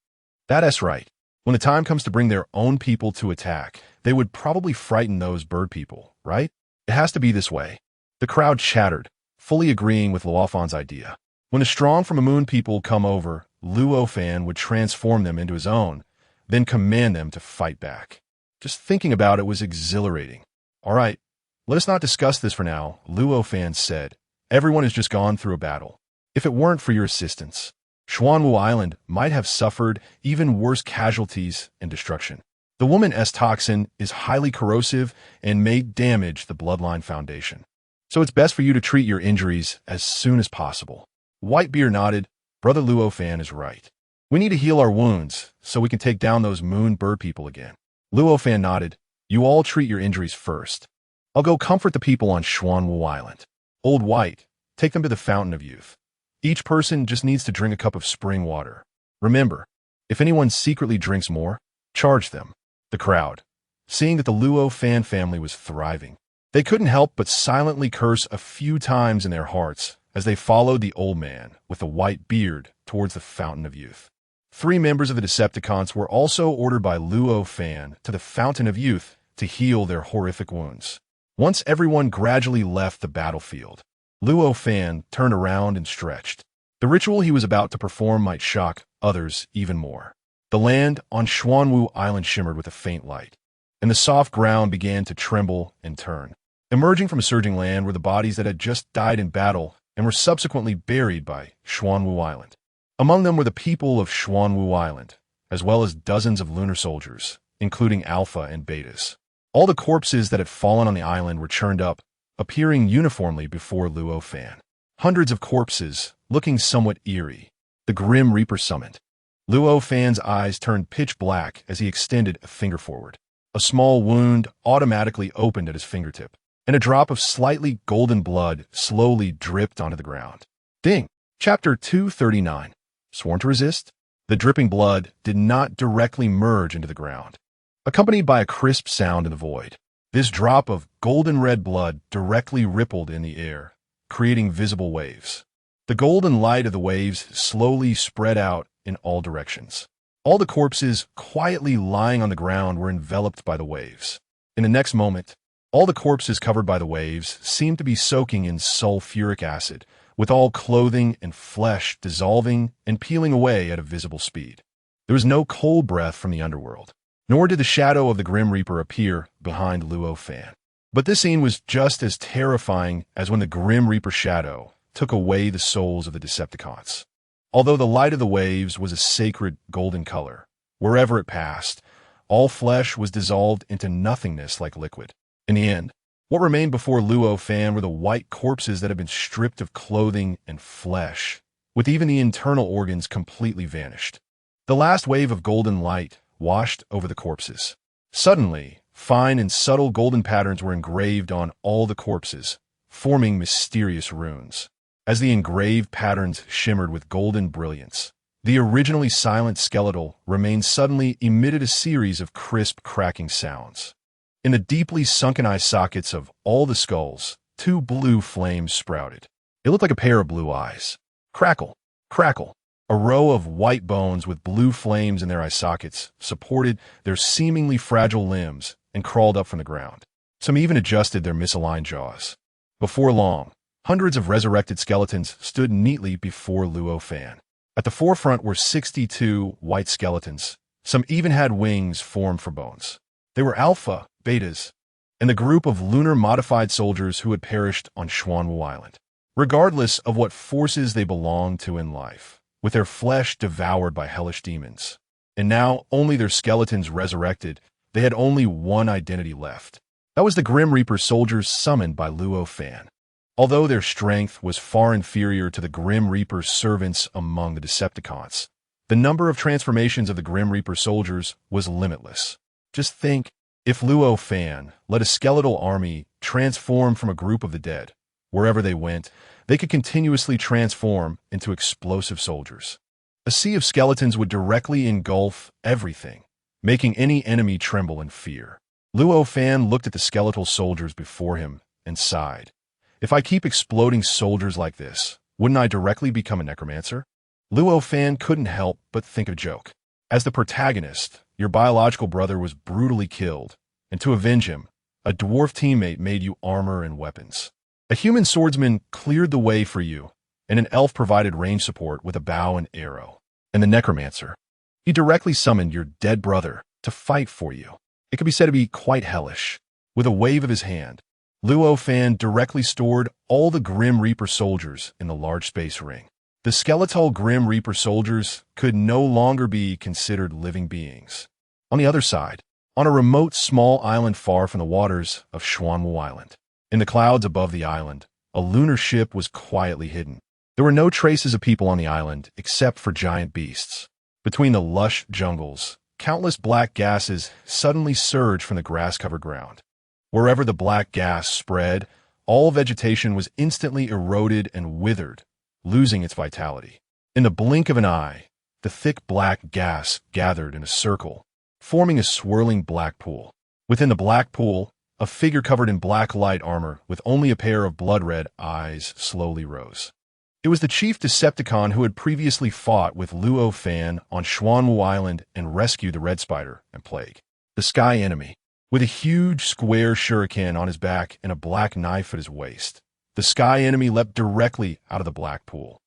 When the time comes to bring their own people to attack, they would probably frighten those bird people, right? It has to be this way. The crowd chattered, fully agreeing with Luo Fan's idea. When the strong from a moon people come over, Luo Fan would transform them into his own, then command them to fight back. Just thinking about it was exhilarating. All right, let us not discuss this for now, Luo Fan said. Everyone has just gone through a battle. If it weren't for your assistance, Xuanwu Island might have suffered even worse casualties and destruction. The woman S-toxin is highly corrosive and may damage the bloodline foundation. So it's best for you to treat your injuries as soon as possible. Whitebeard nodded. Brother Luo Fan is right. We need to heal our wounds so we can take down those moon bird people again. Luo Fan nodded. You all treat your injuries first. I'll go comfort the people on Xuanwu Island. Old White, take them to the Fountain of Youth. Each person just needs to drink a cup of spring water. Remember, if anyone secretly drinks more, charge them. The crowd, seeing that the Luo Fan family was thriving, they couldn't help but silently curse a few times in their hearts as they followed the old man with the white beard towards the Fountain of Youth. 3 members of the Decepticons were also ordered by Luo Fan to the Fountain of Youth to heal their horrific wounds. Once everyone gradually left the battlefield, Luo Fan turned around and stretched. The ritual he was about to perform might shock others even more. The land on Xuanwu Island shimmered with a faint light, and the soft ground began to tremble and turn. Emerging from a surging land were the bodies that had just died in battle and were subsequently buried by Xuanwu Island. Among them were the people of Xuanwu Island, as well as dozens of lunar soldiers, including Alpha and Betas. All the corpses that had fallen on the island were churned up, appearing uniformly before Luo Fan. Hundreds of corpses, looking somewhat eerie. The Grim Reaper summoned. Luo Fan's eyes turned pitch black as he extended a finger forward. A small wound automatically opened at his fingertip, and a drop of slightly golden blood slowly dripped onto the ground. Ding! Chapter 239. Sworn to resist? The dripping blood did not directly merge into the ground, accompanied by a crisp sound in the void. This drop of golden red blood directly rippled in the air, creating visible waves. The golden light of the waves slowly spread out in all directions. All the corpses quietly lying on the ground were enveloped by the waves. In the next moment, all the corpses covered by the waves seemed to be soaking in sulfuric acid, with all clothing and flesh dissolving and peeling away at a visible speed. There was no cold breath from the underworld, nor did the shadow of the Grim Reaper appear behind Luo Fan. But this scene was just as terrifying as when the Grim Reaper shadow took away the souls of the Decepticons. Although the light of the waves was a sacred golden color, wherever it passed, all flesh was dissolved into nothingness like liquid. In the end, what remained before Luo Fan were the white corpses that had been stripped of clothing and flesh, with even the internal organs completely vanished. The last wave of golden light washed over the corpses. Suddenly, fine and subtle golden patterns were engraved on all the corpses, forming mysterious runes. As the engraved patterns shimmered with golden brilliance, the originally silent skeletal remains suddenly emitted a series of crisp, cracking sounds. In the deeply sunken eye sockets of all the skulls, two blue flames sprouted. It looked like a pair of blue eyes. Crackle, crackle. A row of white bones with blue flames in their eye sockets supported their seemingly fragile limbs and crawled up from the ground. Some even adjusted their misaligned jaws. Before long, hundreds of resurrected skeletons stood neatly before Luo Fan. At the forefront were 62 white skeletons. Some even had wings formed for bones. They were alpha, betas, and the group of lunar-modified soldiers who had perished on Xuanwu Island. Regardless of what forces they belonged to in life, with their flesh devoured by hellish demons, and now only their skeletons resurrected, they had only one identity left. That was the Grim Reaper soldiers summoned by Luo Fan. Although their strength was far inferior to the Grim Reaper's servants among the Decepticons, the number of transformations of the Grim Reaper soldiers was limitless. Just think, if Luo Fan led a skeletal army transform from a group of the dead, wherever they went, they could continuously transform into explosive soldiers. A sea of skeletons would directly engulf everything, making any enemy tremble in fear. Luo Fan looked at the skeletal soldiers before him and sighed. If I keep exploding soldiers like this, wouldn't I directly become a necromancer? Luo Fan couldn't help but think of a joke. As the protagonist, your biological brother was brutally killed, and to avenge him, a dwarf teammate made you armor and weapons. A human swordsman cleared the way for you, and an elf provided range support with a bow and arrow. And the necromancer, he directly summoned your dead brother to fight for you. It could be said to be quite hellish. With a wave of his hand, Luo Fan directly stored all the Grim Reaper soldiers in the large space ring. The skeletal Grim Reaper soldiers could no longer be considered living beings. On the other side, on a remote small island far from the waters of Xuanwu Island, in the clouds above the island, a lunar ship was quietly hidden. There were no traces of people on the island except for giant beasts. Between the lush jungles, countless black gases suddenly surged from the grass-covered ground. Wherever the black gas spread, all vegetation was instantly eroded and withered, losing its vitality. In the blink of an eye, the thick black gas gathered in a circle, forming a swirling black pool. Within the black pool, a figure covered in black light armor with only a pair of blood-red eyes slowly rose. It was the chief Decepticon who had previously fought with Luo Fan on Xuanwu Island and rescued the Red Spider and Plague. The Sky Enemy. With a huge square shuriken on his back and a black knife at his waist, the Sky Enemy leapt directly out of the black pool.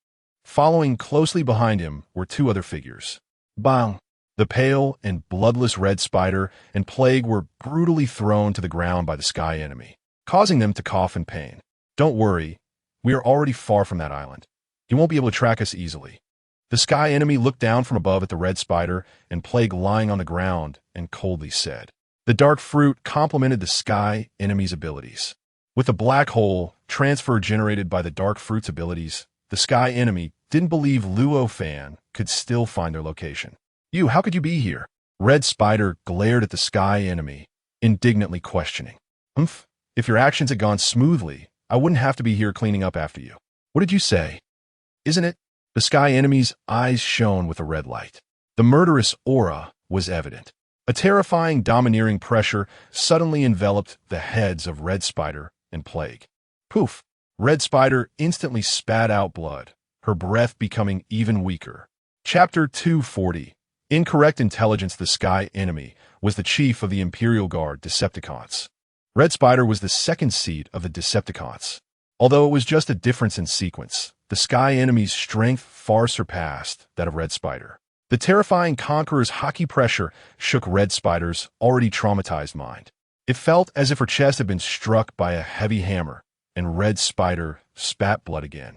Following closely behind him were two other figures. Bang! The pale and bloodless Red Spider and Plague were brutally thrown to the ground by the Sky Enemy, causing them to cough in pain. Don't worry, we are already far from that island. He won't be able to track us easily. The Sky Enemy looked down from above at the Red Spider and Plague lying on the ground and coldly said, "The dark fruit complemented the Sky Enemy's abilities. With the black hole transfer generated by the dark fruit's abilities, the Sky Enemy didn't believe Luo Fan could still find their location. How could you be here?" Red Spider glared at the Sky Enemy, indignantly questioning. If your actions had gone smoothly, I wouldn't have to be here cleaning up after you. What did you say? Isn't it? The Sky Enemy's eyes shone with a red light. The murderous aura was evident. A terrifying, domineering pressure suddenly enveloped the heads of Red Spider and Plague. Poof! Red Spider instantly spat out blood, her breath becoming even weaker. Chapter 240. Incorrect Intelligence. The Sky Enemy was the chief of the Imperial Guard Decepticons. Red Spider was the second seat of the Decepticons. Although it was just a difference in sequence, the Sky Enemy's strength far surpassed that of Red Spider. The terrifying Conqueror's hockey pressure shook Red Spider's already traumatized mind. It felt as if her chest had been struck by a heavy hammer, and Red Spider spat blood again,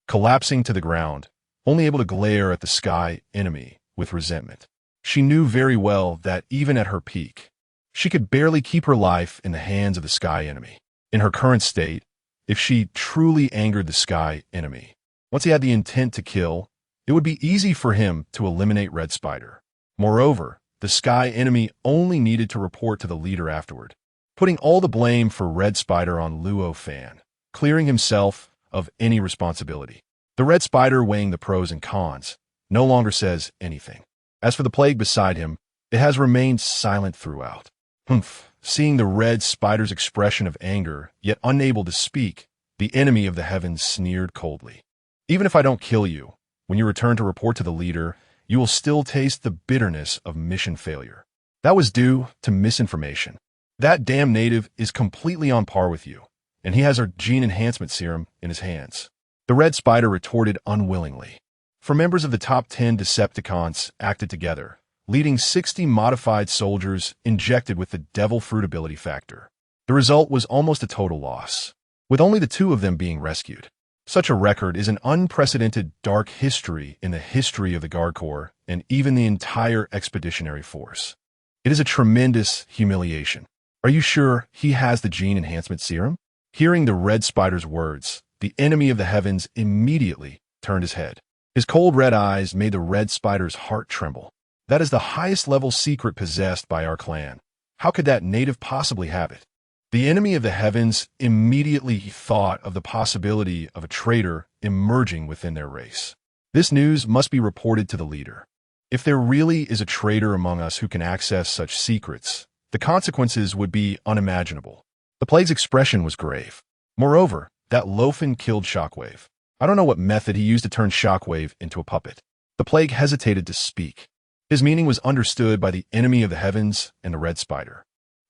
collapsing to the ground, only able to glare at the Sky Enemy with resentment. She knew very well that even at her peak, she could barely keep her life in the hands of the Sky Enemy. In her current state, if she truly angered the Sky Enemy, once he had the intent to kill, it would be easy for him to eliminate Red Spider. Moreover, the sky enemy only needed to report to the leader afterward, putting all the blame for Red Spider on Luo Fan, clearing himself of any responsibility. The Red Spider, weighing the pros and cons, no longer says anything. As for the plague beside him, it has remained silent throughout. Humph. Seeing the Red Spider's expression of anger, yet unable to speak, the enemy of the heavens sneered coldly. Even if I don't kill you, when you return to report to the leader, you will still taste the bitterness of mission failure. That was due to misinformation. That damn native is completely on par with you, and he has our gene enhancement serum in his hands. The Red Spider retorted unwillingly. For members of the top 10 Decepticons acted together, leading 60 modified soldiers injected with the Devil Fruit ability factor. The result was almost a total loss, with only the 2 of them being rescued. Such a record is an unprecedented dark history in the history of the Guard Corps and even the entire Expeditionary Force. It is a tremendous humiliation. Are you sure he has the gene enhancement serum? Hearing the Red Spider's words, the enemy of the heavens immediately turned his head. His cold red eyes made the Red Spider's heart tremble. That is the highest level secret possessed by our clan. How could that native possibly have it? The enemy of the heavens immediately thought of the possibility of a traitor emerging within their race. This news must be reported to the leader. If there really is a traitor among us who can access such secrets, the consequences would be unimaginable. The plague's expression was grave. Moreover, that Luo Fan killed Shockwave. I don't know what method he used to turn Shockwave into a puppet. The plague hesitated to speak. His meaning was understood by the enemy of the heavens and the Red Spider.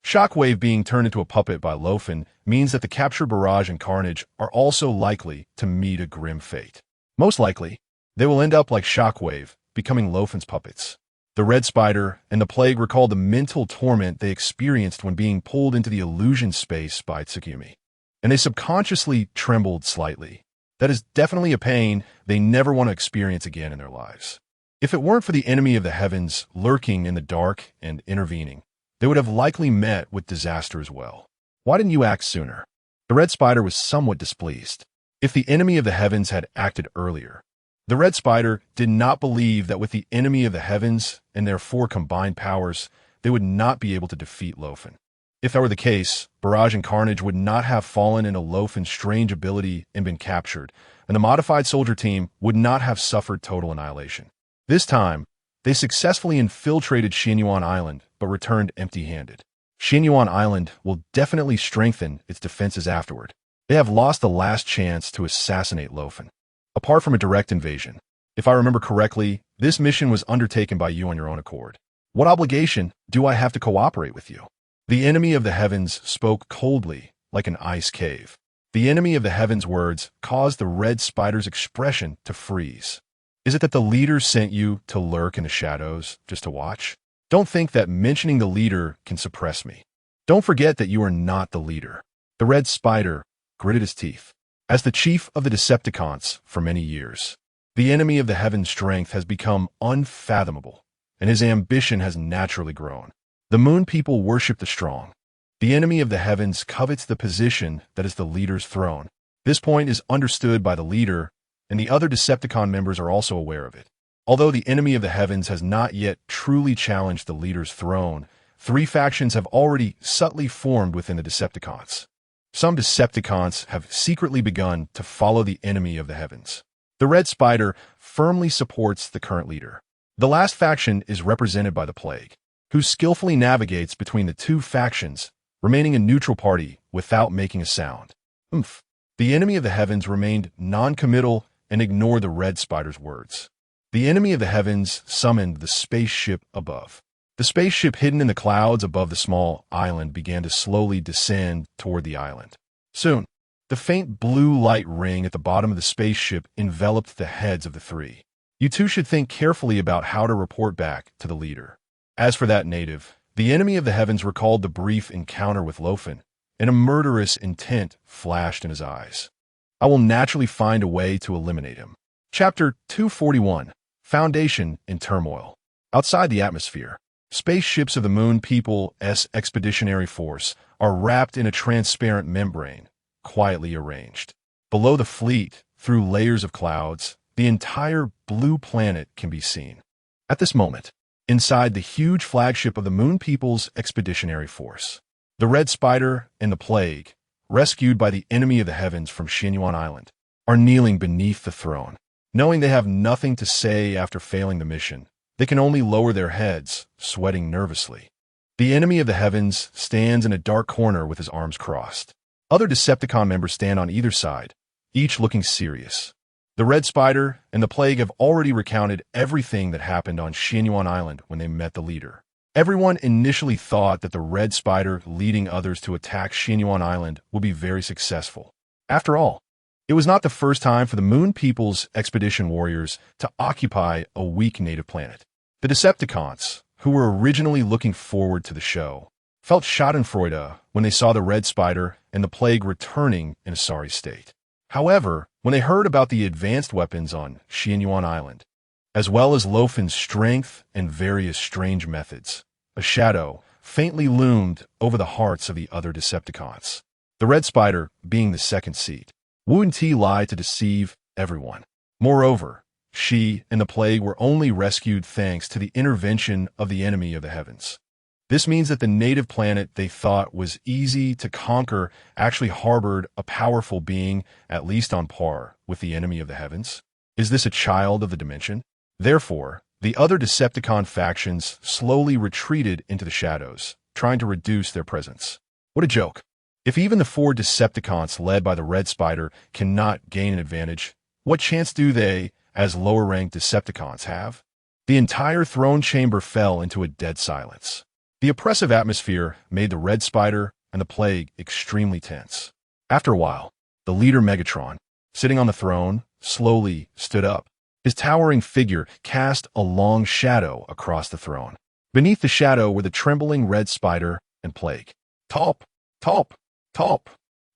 Shockwave being turned into a puppet by Luo Fan means that the captured Barrage and Carnage are also likely to meet a grim fate. Most likely, they will end up like Shockwave, becoming Luo Fan's puppets. The Red Spider and the plague recalled the mental torment they experienced when being pulled into the illusion space by Tsukumi, and they subconsciously trembled slightly. That is definitely a pain they never want to experience again in their lives. If it weren't for the enemy of the heavens lurking in the dark and intervening, they would have likely met with disaster as well. Why didn't you act sooner? The Red Spider was somewhat displeased. If the enemy of the heavens had acted earlier, the Red Spider did not believe that with the enemy of the heavens and their 4 combined powers, they would not be able to defeat Luo Fan. If that were the case, Barrage and Carnage would not have fallen into Luo Fan's strange ability and been captured, and the modified soldier team would not have suffered total annihilation. This time, they successfully infiltrated Xianyuan Island, but returned empty-handed. Xianyuan Island will definitely strengthen its defenses afterward. They have lost the last chance to assassinate Luo Fan. Apart from a direct invasion, if I remember correctly, this mission was undertaken by you on your own accord. What obligation do I have to cooperate with you? The enemy of the heavens spoke coldly, like an ice cave. The enemy of the heavens' words caused the Red Spider's expression to freeze. Is it that the leader sent you to lurk in the shadows just to watch? Don't think that mentioning the leader can suppress me. Don't forget that you are not the leader. The Red Spider gritted his teeth. As the chief of the Decepticons for many years, the enemy of the heavens' strength has become unfathomable, and his ambition has naturally grown. The moon people worship the strong. The enemy of the heavens covets the position that is the leader's throne. This point is understood by the leader, and the other Decepticon members are also aware of it. Although the enemy of the heavens has not yet truly challenged the leader's throne, 3 factions have already subtly formed within the Decepticons. Some Decepticons have secretly begun to follow the enemy of the heavens. The Red Spider firmly supports the current leader. The last faction is represented by the Plague, who skillfully navigates between the 2 factions, remaining a neutral party without making a sound. The enemy of the heavens remained non-committal and ignored the Red Spider's words. The enemy of the heavens summoned the spaceship above. The spaceship hidden in the clouds above the small island began to slowly descend toward the island. Soon, the faint blue light ring at the bottom of the spaceship enveloped the heads of the 3. You 2 should think carefully about how to report back to the leader. As for that native, the enemy of the heavens recalled the brief encounter with Luo Fan, and a murderous intent flashed in his eyes. I will naturally find a way to eliminate him. Chapter 241, Foundation in Turmoil. Outside the atmosphere, spaceships of the Moon People's Expeditionary Force are wrapped in a transparent membrane, quietly arranged. Below the fleet, through layers of clouds, the entire blue planet can be seen. At this moment, inside the huge flagship of the Moon People's Expeditionary Force. The Red Spider and the Plague, rescued by the enemy of the heavens from Xinyuan Island, are kneeling beneath the throne. Knowing they have nothing to say after failing the mission, they can only lower their heads, sweating nervously. The enemy of the heavens stands in a dark corner with his arms crossed. Other Decepticon members stand on either side, each looking serious. The Red Spider and the Plague have already recounted everything that happened on Xinyuan Island when they met the leader. Everyone initially thought that the Red Spider leading others to attack Xinyuan Island would be very successful. After all, it was not the first time for the Moon People's expedition warriors to occupy a weak native planet. The Decepticons, who were originally looking forward to the show, felt schadenfreude when they saw the Red Spider and the Plague returning in a sorry state. However, when they heard about the advanced weapons on Xinyuan Island, as well as Luo Fan's strength and various strange methods, a shadow faintly loomed over the hearts of the other Decepticons. The Red Spider being the second seat. Wu and Ti lied to deceive everyone. Moreover, she and the Plague were only rescued thanks to the intervention of the enemy of the heavens. This means that the native planet they thought was easy to conquer actually harbored a powerful being, at least on par with the enemy of the heavens. Is this a child of the dimension? Therefore, the other Decepticon factions slowly retreated into the shadows, trying to reduce their presence. What a joke. If even the 4 Decepticons led by the Red Spider cannot gain an advantage, what chance do they, as lower-ranked Decepticons, have? The entire throne chamber fell into a dead silence. The oppressive atmosphere made the Red Spider and the Plague extremely tense. After a while, the leader Megatron, sitting on the throne, slowly stood up. His towering figure cast a long shadow across the throne. Beneath the shadow were the trembling Red Spider and Plague. Top, top, top.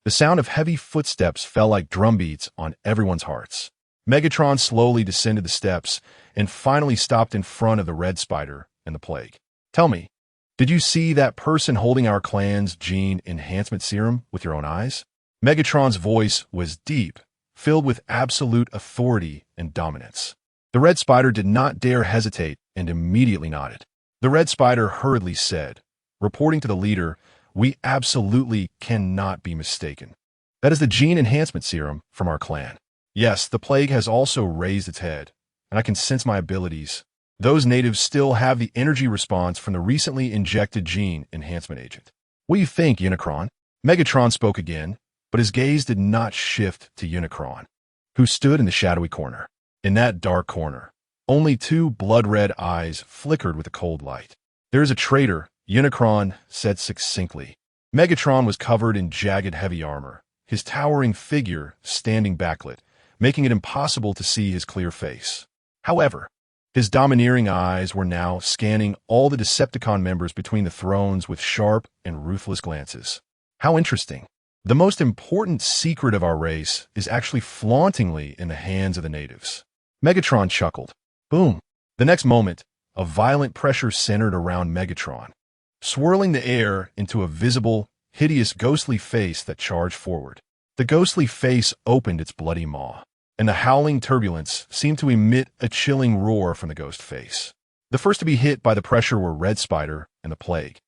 The sound of heavy footsteps fell like drumbeats on everyone's hearts. Megatron slowly descended the steps and finally stopped in front of the Red Spider and the Plague. Tell me, did you see that person holding our clan's gene enhancement serum with your own eyes? Megatron's voice was deep, filled with absolute authority and dominance. The Red Spider did not dare hesitate and immediately nodded. The Red Spider hurriedly said, reporting to the leader, "We absolutely cannot be mistaken. That is the gene enhancement serum from our clan. Yes, the Plague has also raised its head, and I can sense my abilities. Those natives still have the energy response from the recently injected gene enhancement agent. What do you think, Unicron?" Megatron spoke again, but his gaze did not shift to Unicron, who stood in the shadowy corner. In that dark corner, only 2 blood-red eyes flickered with a cold light. "There is a traitor," Unicron said succinctly. Megatron was covered in jagged heavy armor, his towering figure standing backlit, making it impossible to see his clear face. However, his domineering eyes were now scanning all the Decepticon members between the thrones with sharp and ruthless glances. How interesting. The most important secret of our race is actually flauntingly in the hands of the natives. Megatron chuckled. Boom. The next moment, a violent pressure centered around Megatron, swirling the air into a visible, hideous ghostly face that charged forward. The ghostly face opened its bloody maw, and the howling turbulence seemed to emit a chilling roar from the ghost face. The first to be hit by the pressure were Red Spider and the Plague,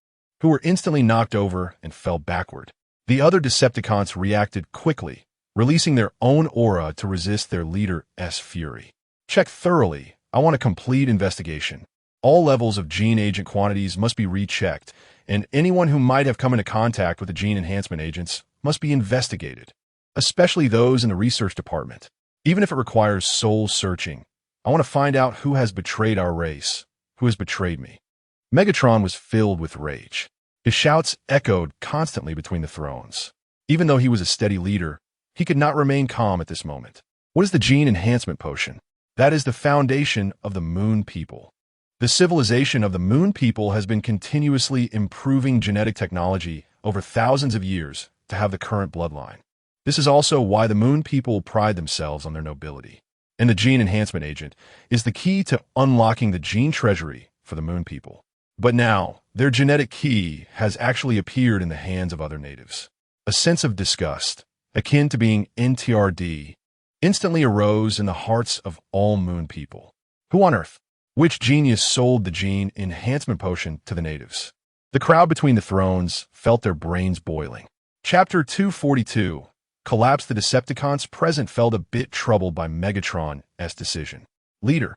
who were instantly knocked over and fell backward. The other Decepticons reacted quickly, releasing their own aura to resist their leader's fury. Check thoroughly. I want a complete investigation. All levels of gene agent quantities must be rechecked, and anyone who might have come into contact with the gene enhancement agents must be investigated, especially those in the research department. Even if it requires soul searching, I want to find out who has betrayed our race, who has betrayed me. Megatron was filled with rage. His shouts echoed constantly between the thrones. Even though he was a steady leader, he could not remain calm at this moment. What is the gene enhancement potion? That is the foundation of the Moon People. The civilization of the Moon People has been continuously improving genetic technology over thousands of years to have the current bloodline. This is also why the Moon People pride themselves on their nobility. And the gene enhancement agent is the key to unlocking the gene treasury for the Moon People. But now, their genetic key has actually appeared in the hands of other natives. A sense of disgust, akin to being NTRD, instantly arose in the hearts of all Moon People. Who on earth? Which genius sold the gene enhancement potion to the natives? The crowd between the thrones felt their brains boiling. Chapter 242. Collapse. The Decepticons present felt a bit troubled by Megatron's decision. Leader,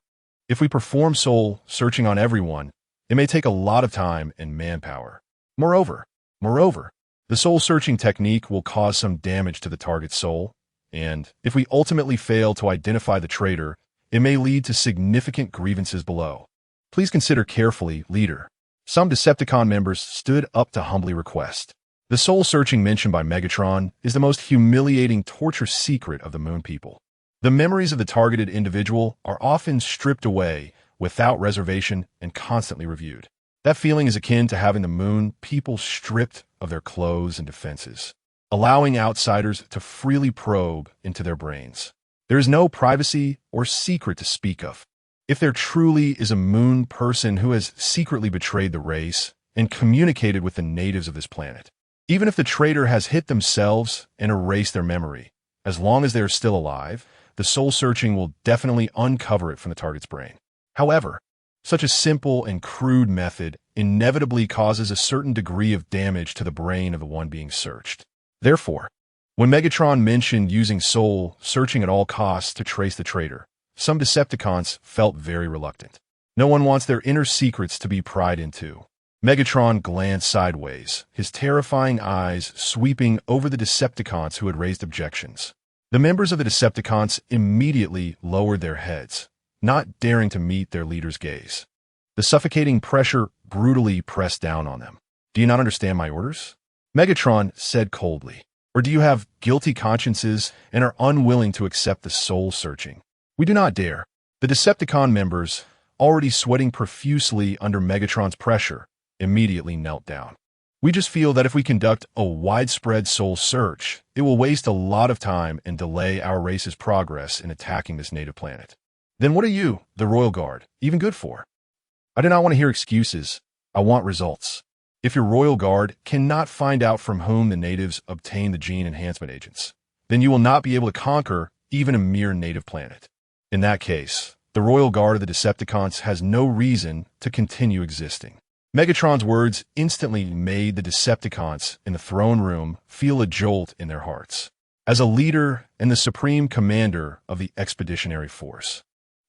if we perform soul searching on everyone, it may take a lot of time and manpower. Moreover, the soul-searching technique will cause some damage to the target's soul, and if we ultimately fail to identify the traitor, it may lead to significant grievances below. Please consider carefully, Leader. Some Decepticon members stood up to humbly request. The soul-searching mentioned by Megatron is the most humiliating torture secret of the Moon people. The memories of the targeted individual are often stripped away without reservation and constantly reviewed. That feeling is akin to having the Moon people stripped of their clothes and defenses, allowing outsiders to freely probe into their brains. There is no privacy or secret to speak of. If there truly is a Moon person who has secretly betrayed the race and communicated with the natives of this planet, even if the traitor has hit themselves and erased their memory, as long as they are still alive, the soul-searching will definitely uncover it from the target's brain. However, such a simple and crude method inevitably causes a certain degree of damage to the brain of the one being searched. Therefore, when Megatron mentioned using soul searching at all costs to trace the traitor, some Decepticons felt very reluctant. No one wants their inner secrets to be pried into. Megatron glanced sideways, his terrifying eyes sweeping over the Decepticons who had raised objections. The members of the Decepticons immediately lowered their heads, not daring to meet their leader's gaze. The suffocating pressure brutally pressed down on them. Do you not understand my orders? Megatron said coldly. Or do you have guilty consciences and are unwilling to accept the soul-searching? We do not dare. The Decepticon members, already sweating profusely under Megatron's pressure, immediately knelt down. We just feel that if we conduct a widespread soul search, it will waste a lot of time and delay our race's progress in attacking this native planet. Then what are you, the Royal Guard, even good for? I do not want to hear excuses. I want results. If your Royal Guard cannot find out from whom the natives obtain the gene enhancement agents, then you will not be able to conquer even a mere native planet. In that case, the Royal Guard of the Decepticons has no reason to continue existing. Megatron's words instantly made the Decepticons in the throne room feel a jolt in their hearts. As a leader and the supreme commander of the expeditionary force,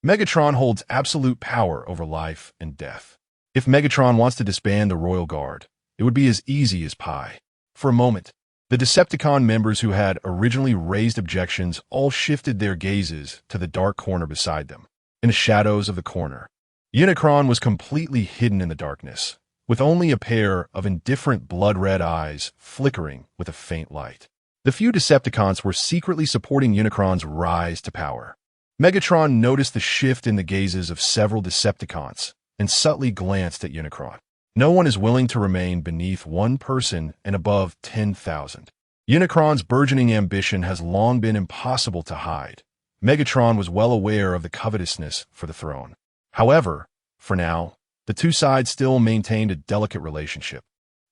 Megatron holds absolute power over life and death. If Megatron wants to disband the Royal Guard, it would be as easy as pie. For a moment, the Decepticon members who had originally raised objections all shifted their gazes to the dark corner beside them. In the shadows of the corner, Unicron was completely hidden in the darkness, with only a pair of indifferent blood-red eyes flickering with a faint light. The few Decepticons were secretly supporting Unicron's rise to power. Megatron noticed the shift in the gazes of several Decepticons and subtly glanced at Unicron. No one is willing to remain beneath one person and above 10,000. Unicron's burgeoning ambition has long been impossible to hide. Megatron was well aware of the covetousness for the throne. However, for now, the two sides still maintained a delicate relationship.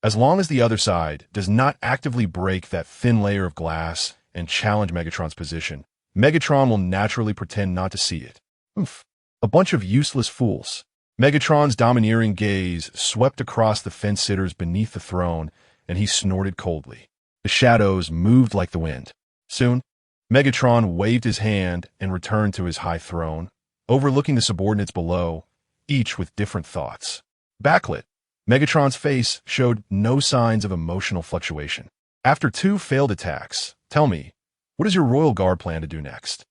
As long as the other side does not actively break that thin layer of glass and challenge Megatron's position, Megatron will naturally pretend not to see it. Oof, a bunch of useless fools. Megatron's domineering gaze swept across the fence-sitters beneath the throne, and he snorted coldly. The shadows moved like the wind. Soon, Megatron waved his hand and returned to his high throne, overlooking the subordinates below, each with different thoughts. Backlit, Megatron's face showed no signs of emotional fluctuation. After 2 failed attacks, tell me, what does your Royal Guard plan to do next?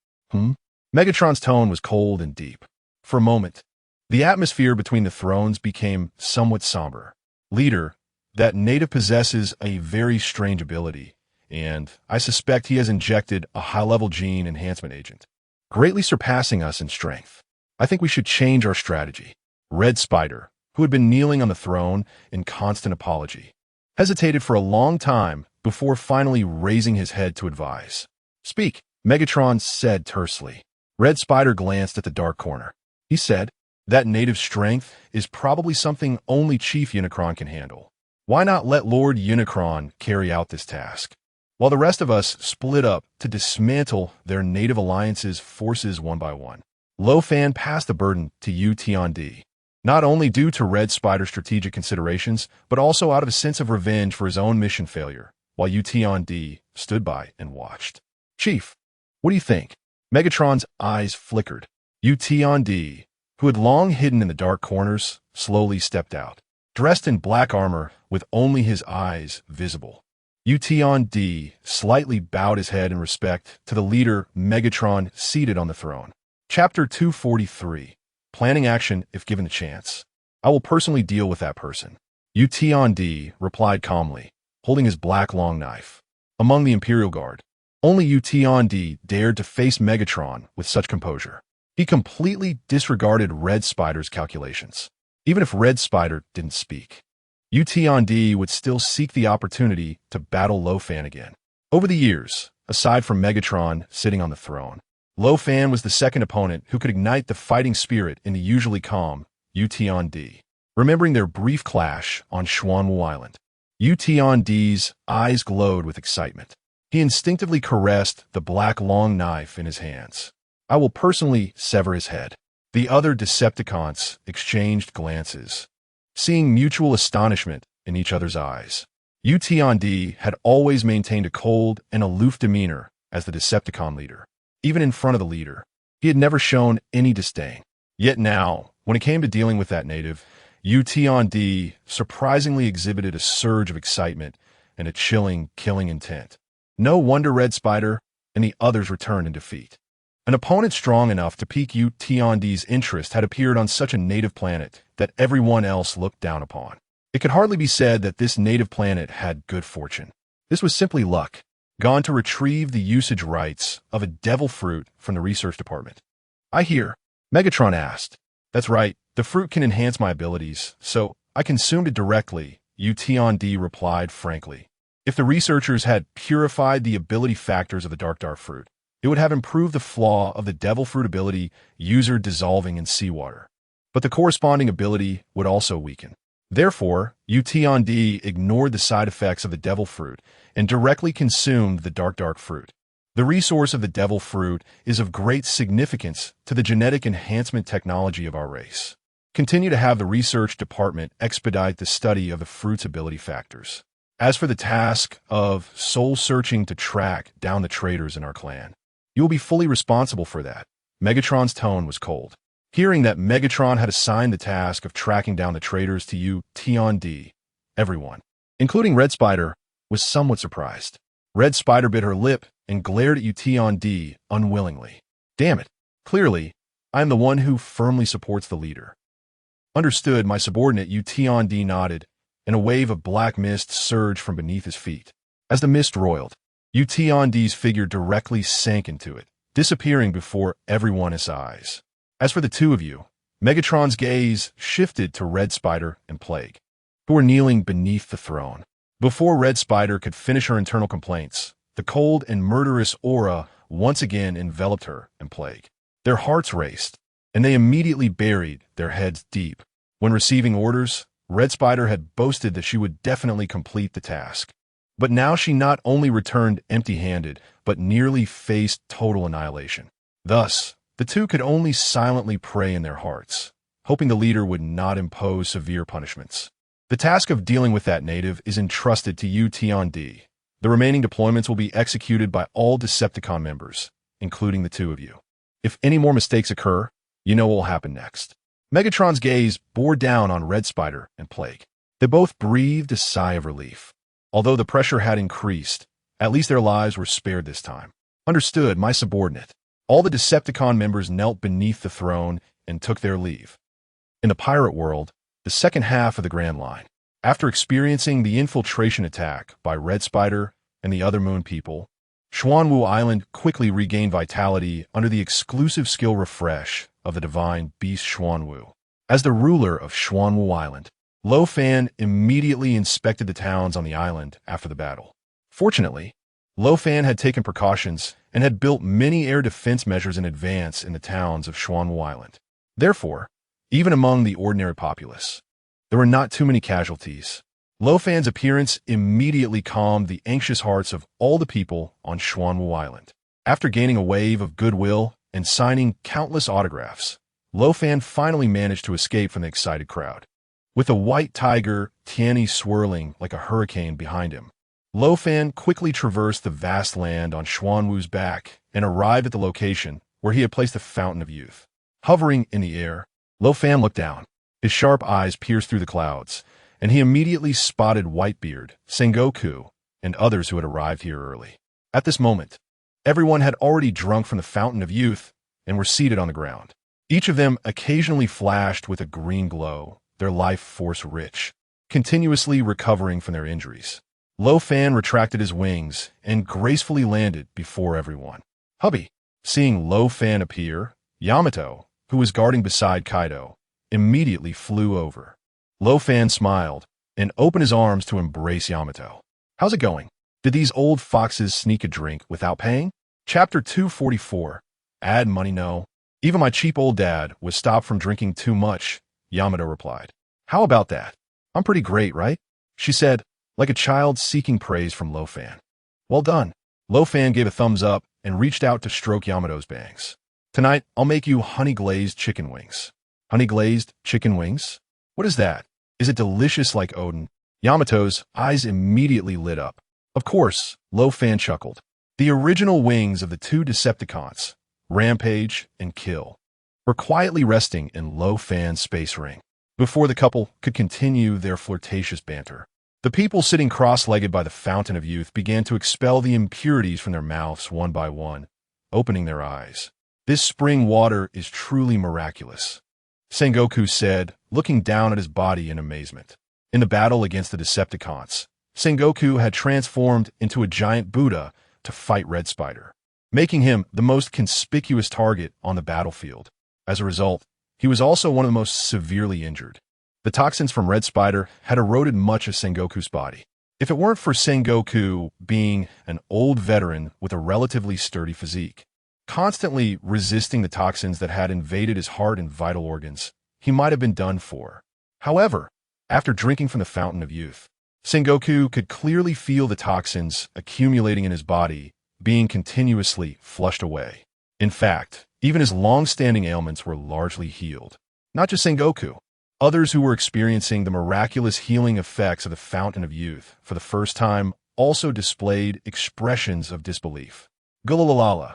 Megatron's tone was cold and deep. For a moment, the atmosphere between the thrones became somewhat somber. Leader, that native possesses a very strange ability, and I suspect he has injected a high-level gene enhancement agent, greatly surpassing us in strength. I think we should change our strategy. Red Spider, who had been kneeling on the throne in constant apology, hesitated for a long time before finally raising his head to advise. Speak, Megatron said tersely. Red Spider glanced at the dark corner. He said, that native strength is probably something only Chief Unicron can handle. Why not let Lord Unicron carry out this task, while the rest of us split up to dismantle their native alliance's forces one by one? Luo Fan passed the burden to Yu Tiandi, not only due to Red Spider's strategic considerations, but also out of a sense of revenge for his own mission failure, while Yu Tiandi stood by and watched. Chief, what do you think? Megatron's eyes flickered. Yu Tiandi, who had long hidden in the dark corners, slowly stepped out, dressed in black armor with only his eyes visible. Yu Tiandi slightly bowed his head in respect to the leader Megatron seated on the throne. Chapter 243. Planning action if given the chance. I will personally deal with that person. Yu Tiandi replied calmly, holding his black long knife. Among the Imperial Guard, only Yu Tiandi dared to face Megatron with such composure. He completely disregarded Red Spider's calculations. Even if Red Spider didn't speak, Yu Tiandi would still seek the opportunity to battle Luo Fan again. Over the years, aside from Megatron sitting on the throne, Luo Fan was the second opponent who could ignite the fighting spirit in the usually calm Yu Tiandi. Remembering their brief clash on Xuanwu Island, Yu Tiandi's eyes glowed with excitement. He instinctively caressed the black long knife in his hands. I will personally sever his head. The other Decepticons exchanged glances, seeing mutual astonishment in each other's eyes. Yu Tiandi had always maintained a cold and aloof demeanor as the Decepticon leader. Even in front of the leader, he had never shown any disdain. Yet now, when it came to dealing with that native, Yu Tiandi surprisingly exhibited a surge of excitement and a chilling, killing intent. No wonder Red Spider and the others returned in defeat. An opponent strong enough to pique Yu Tiandi's interest had appeared on such a native planet that everyone else looked down upon. It could hardly be said that this native planet had good fortune. This was simply luck, gone to retrieve the usage rights of a devil fruit from the research department. I hear, Megatron asked. That's right, the fruit can enhance my abilities, so I consumed it directly, Yu Tiandi replied frankly. If the researchers had purified the ability factors of the dark fruit, it would have improved the flaw of the devil fruit ability user dissolving in seawater. But the corresponding ability would also weaken. Therefore, Yu Tiandi ignored the side effects of the devil fruit and directly consumed the dark fruit. The resource of the devil fruit is of great significance to the genetic enhancement technology of our race. Continue to have the research department expedite the study of the fruit's ability factors. As for the task of soul-searching to track down the traitors in our clan, you will be fully responsible for that. Megatron's tone was cold. Hearing that Megatron had assigned the task of tracking down the traitors to Yu Tiandi, everyone, including Red Spider, was somewhat surprised. Red Spider bit her lip and glared at Yu Tiandi unwillingly. Damn it. Clearly, I am the one who firmly supports the leader. Understood, my subordinate Yu Tiandi nodded, and a wave of black mist surged from beneath his feet. As the mist roiled, Yu Tiandi's figure directly sank into it, disappearing before everyone's eyes. As for the two of you, Megatron's gaze shifted to Red Spider and Plague, who were kneeling beneath the throne. Before Red Spider could finish her internal complaints, the cold and murderous aura once again enveloped her and Plague. Their hearts raced, and they immediately buried their heads deep. When receiving orders, Red Spider had boasted that she would definitely complete the task. But now she not only returned empty-handed, but nearly faced total annihilation. Thus, the two could only silently pray in their hearts, hoping the leader would not impose severe punishments. The task of dealing with that native is entrusted to Yu Tiandi. The remaining deployments will be executed by all Decepticon members, including the two of you. If any more mistakes occur, you know what will happen next. Megatron's gaze bore down on Red Spider and Plague. They both breathed a sigh of relief. Although the pressure had increased, at least their lives were spared this time. Understood, my subordinate. All the Decepticon members knelt beneath the throne and took their leave. In the pirate world, the second half of the Grand Line, after experiencing the infiltration attack by Red Spider and the other moon people, Xuanwu Island quickly regained vitality under the exclusive skill refresh of the divine beast Xuanwu. As the ruler of Xuanwu Island, Luo Fan immediately inspected the towns on the island after the battle. Fortunately, Luo Fan had taken precautions and had built many air defense measures in advance in the towns of Xuanwu Island. Therefore, even among the ordinary populace, there were not too many casualties. Luo Fan's appearance immediately calmed the anxious hearts of all the people on Xuanwu Island. After gaining a wave of goodwill and signing countless autographs, Luo Fan finally managed to escape from the excited crowd. With the white tiger, Tianyi swirling like a hurricane behind him, Luo Fan quickly traversed the vast land on Xuanwu's back and arrived at the location where he had placed the Fountain of Youth. Hovering in the air, Luo Fan looked down. His sharp eyes pierced through the clouds, and he immediately spotted Whitebeard, Sengoku, and others who had arrived here early. At this moment, everyone had already drunk from the Fountain of Youth and were seated on the ground. Each of them occasionally flashed with a green glow, their life force rich, continuously recovering from their injuries. Luo Fan retracted his wings and gracefully landed before everyone. Hubby, seeing Luo Fan appear, Yamato, who was guarding beside Kaido, immediately flew over. Luo Fan smiled and opened his arms to embrace Yamato. How's it going? Did these old foxes sneak a drink without paying? Chapter 244. Add money no. Even my cheap old dad was stopped from drinking too much, Yamato replied. How about that? I'm pretty great, right? She said, like a child seeking praise from Luo Fan. Well done. Luo Fan gave a thumbs up and reached out to stroke Yamato's bangs. Tonight, I'll make you honey-glazed chicken wings. Honey-glazed chicken wings? What is that? Is it delicious like Odin? Yamato's eyes immediately lit up. Of course, Luo Fan chuckled. The original wings of the two Decepticons, Rampage and Kill, were quietly resting in Luo Fan's space ring before the couple could continue their flirtatious banter. The people sitting cross-legged by the Fountain of Youth began to expel the impurities from their mouths one by one, opening their eyes. This spring water is truly miraculous, Sengoku said, looking down at his body in amazement. In the battle against the Decepticons, Sengoku had transformed into a giant Buddha to fight Red Spider, making him the most conspicuous target on the battlefield. As a result, he was also one of the most severely injured. The toxins from Red Spider had eroded much of Sengoku's body. If it weren't for Sengoku being an old veteran with a relatively sturdy physique, constantly resisting the toxins that had invaded his heart and vital organs, he might have been done for. However, after drinking from the Fountain of Youth, Sengoku could clearly feel the toxins accumulating in his body being continuously flushed away. In fact, even his long-standing ailments were largely healed. Not just Sengoku. Others who were experiencing the miraculous healing effects of the Fountain of Youth for the first time also displayed expressions of disbelief. Gulalala.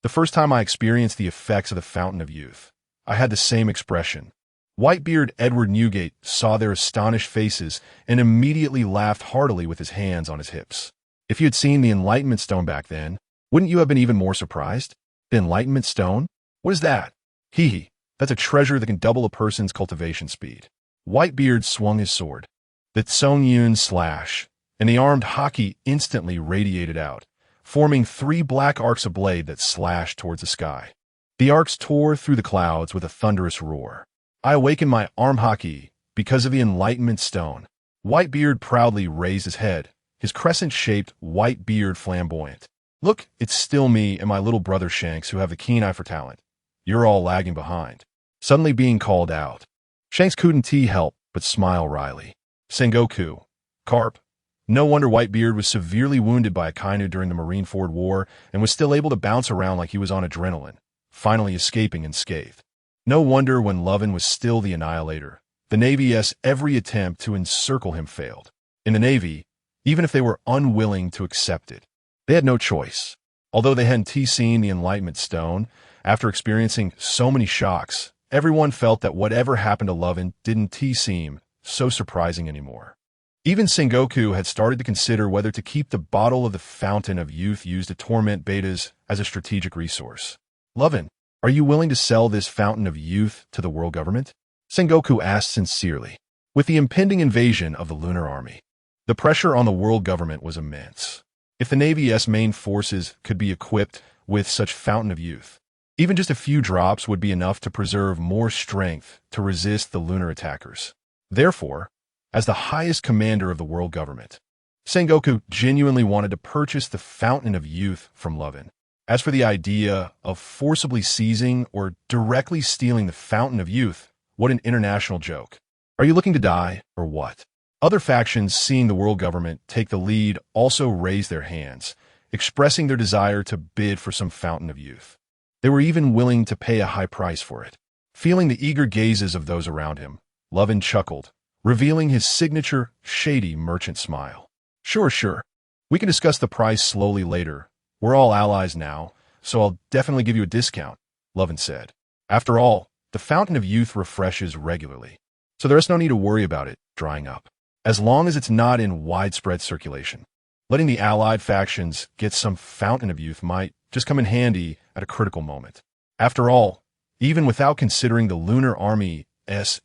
The first time I experienced the effects of the Fountain of Youth, I had the same expression. Whitebeard Edward Newgate saw their astonished faces and immediately laughed heartily with his hands on his hips. If you had seen the Enlightenment Stone back then, wouldn't you have been even more surprised? The Enlightenment Stone? What is that? Hee hee. That's a treasure that can double a person's cultivation speed. Whitebeard swung his sword. The Tsongyun slash, and the armed haki instantly radiated out, forming 3 black arcs of blade that slashed towards the sky. The arcs tore through the clouds with a thunderous roar. I awakened my arm haki because of the Enlightenment Stone. Whitebeard proudly raised his head, his crescent-shaped white beard flamboyant. Look, it's still me and my little brother Shanks who have the keen eye for talent. You're all lagging behind. Suddenly being called out. Shanks couldn't help but smile wryly. Sengoku. Carp. No wonder Whitebeard was severely wounded by Akainu during the Marineford War and was still able to bounce around like he was on adrenaline, finally escaping unscathed. No wonder when Lovin was still the Annihilator, the Navy's every attempt to encircle him failed. In the Navy, even if they were unwilling to accept it, they had no choice. Although they hadn't seen the Enlightenment Stone, after experiencing so many shocks, everyone felt that whatever happened to Lovin didn't seem so surprising anymore. Even Sengoku had started to consider whether to keep the bottle of the Fountain of Youth used to torment betas as a strategic resource. Lovin, are you willing to sell this Fountain of Youth to the world government? Sengoku asked sincerely. With the impending invasion of the Lunar Army, the pressure on the world government was immense. If the Navy's main forces could be equipped with such Fountain of Youth, even just a few drops would be enough to preserve more strength to resist the lunar attackers. Therefore, as the highest commander of the world government, Sengoku genuinely wanted to purchase the Fountain of Youth from Lovin. As for the idea of forcibly seizing or directly stealing the Fountain of Youth, what an international joke. Are you looking to die, or what? Other factions, seeing the world government take the lead, also raised their hands, expressing their desire to bid for some Fountain of Youth. They were even willing to pay a high price for it. Feeling the eager gazes of those around him, Lovin chuckled, revealing his signature, shady merchant smile. Sure. We can discuss the price slowly later. We're all allies now, so I'll definitely give you a discount, Lovin said. After all, the Fountain of Youth refreshes regularly, so there's no need to worry about it drying up, as long as it's not in widespread circulation. Letting the allied factions get some Fountain of Youth might just come in handy at a critical moment. After all, even without considering the Lunar Army's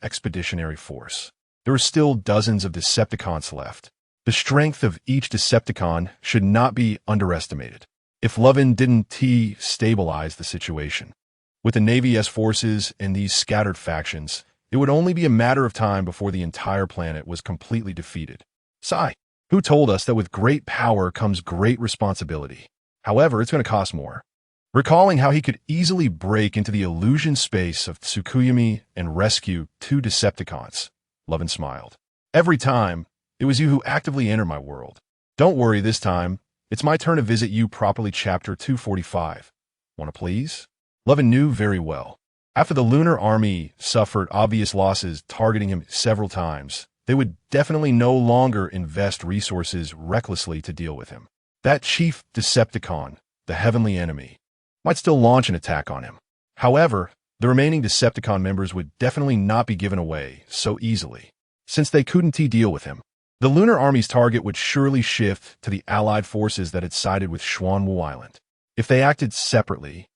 expeditionary force, there are still dozens of Decepticons left. The strength of each Decepticon should not be underestimated. If Lovin didn't stabilize the situation, with the Navy's forces and these scattered factions, it would only be a matter of time before the entire planet was completely defeated. Sigh. Who told us that with great power comes great responsibility? However, it's going to cost more. Recalling how he could easily break into the illusion space of Tsukuyomi and rescue 2 Decepticons, Lovin smiled. Every time, it was you who actively entered my world. Don't worry this time. It's my turn to visit you properly. Chapter 245. Wanna please? Lovin knew very well. After the Lunar Army suffered obvious losses targeting him several times, they would definitely no longer invest resources recklessly to deal with him. That chief Decepticon, the heavenly enemy, might still launch an attack on him. However, the remaining Decepticon members would definitely not be given away so easily, since they couldn't deal with him. The Lunar Army's target would surely shift to the Allied forces that had sided with Xuanwu Island. If they acted separately,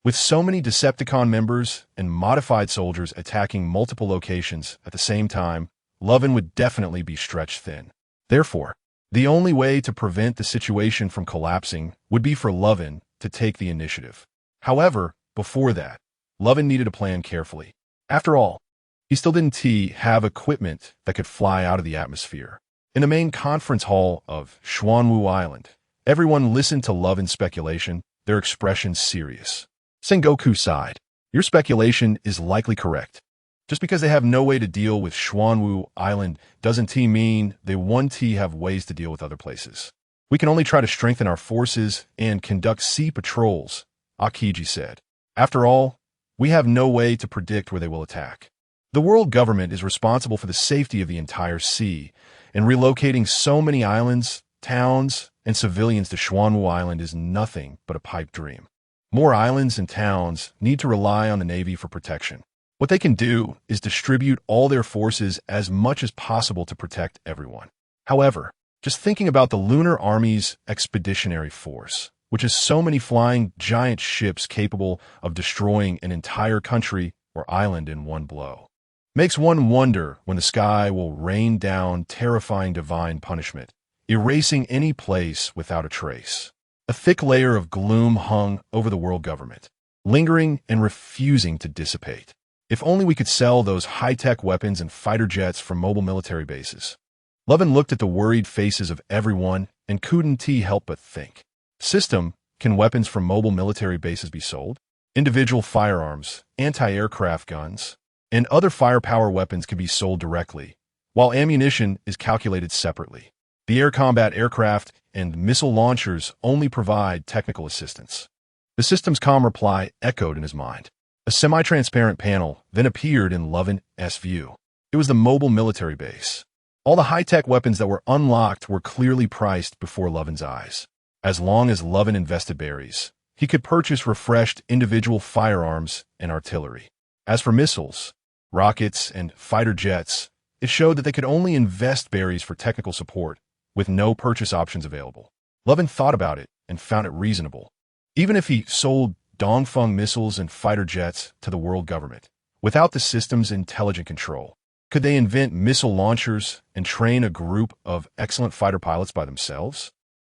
with so many Decepticon members and modified soldiers attacking multiple locations at the same time, Lovin would definitely be stretched thin. Therefore, the only way to prevent the situation from collapsing would be for Lovin to take the initiative. However, before that, Lovin needed to plan carefully. After all, he still didn't have equipment that could fly out of the atmosphere. In the main conference hall of Xuanwu Island, everyone listened to Lovin's speculation, their expressions serious. Sengoku sighed. Your speculation is likely correct. Just because they have no way to deal with Xuanwu Island doesn't mean they won't have ways to deal with other places. We can only try to strengthen our forces and conduct sea patrols, Akiji said. After all, we have no way to predict where they will attack. The world government is responsible for the safety of the entire sea, and relocating so many islands, towns, and civilians to Xuanwu Island is nothing but a pipe dream. More islands and towns need to rely on the Navy for protection. What they can do is distribute all their forces as much as possible to protect everyone. However, just thinking about the Lunar Army's expeditionary force, which is so many flying giant ships capable of destroying an entire country or island in one blow, makes one wonder when the sky will rain down terrifying divine punishment, erasing any place without a trace. A thick layer of gloom hung over the world government, lingering and refusing to dissipate. If only we could sell those high-tech weapons and fighter jets from mobile military bases. Lovin looked at the worried faces of everyone and couldn't help but think. System, can weapons from mobile military bases be sold? Individual firearms, anti-aircraft guns, and other firepower weapons can be sold directly, while ammunition is calculated separately. The air combat aircraft and missile launchers only provide technical assistance. The system's calm reply echoed in his mind. A semi-transparent panel then appeared in Lovin's view. It was the mobile military base. All the high-tech weapons that were unlocked were clearly priced before Lovin's eyes. As long as Lovin invested berries, he could purchase refreshed individual firearms and artillery. As for missiles, rockets, and fighter jets, it showed that they could only invest berries for technical support, with no purchase options available. Lovin thought about it and found it reasonable. Even if he sold Dongfeng missiles and fighter jets to the world government, without the system's intelligent control, could they invent missile launchers and train a group of excellent fighter pilots by themselves?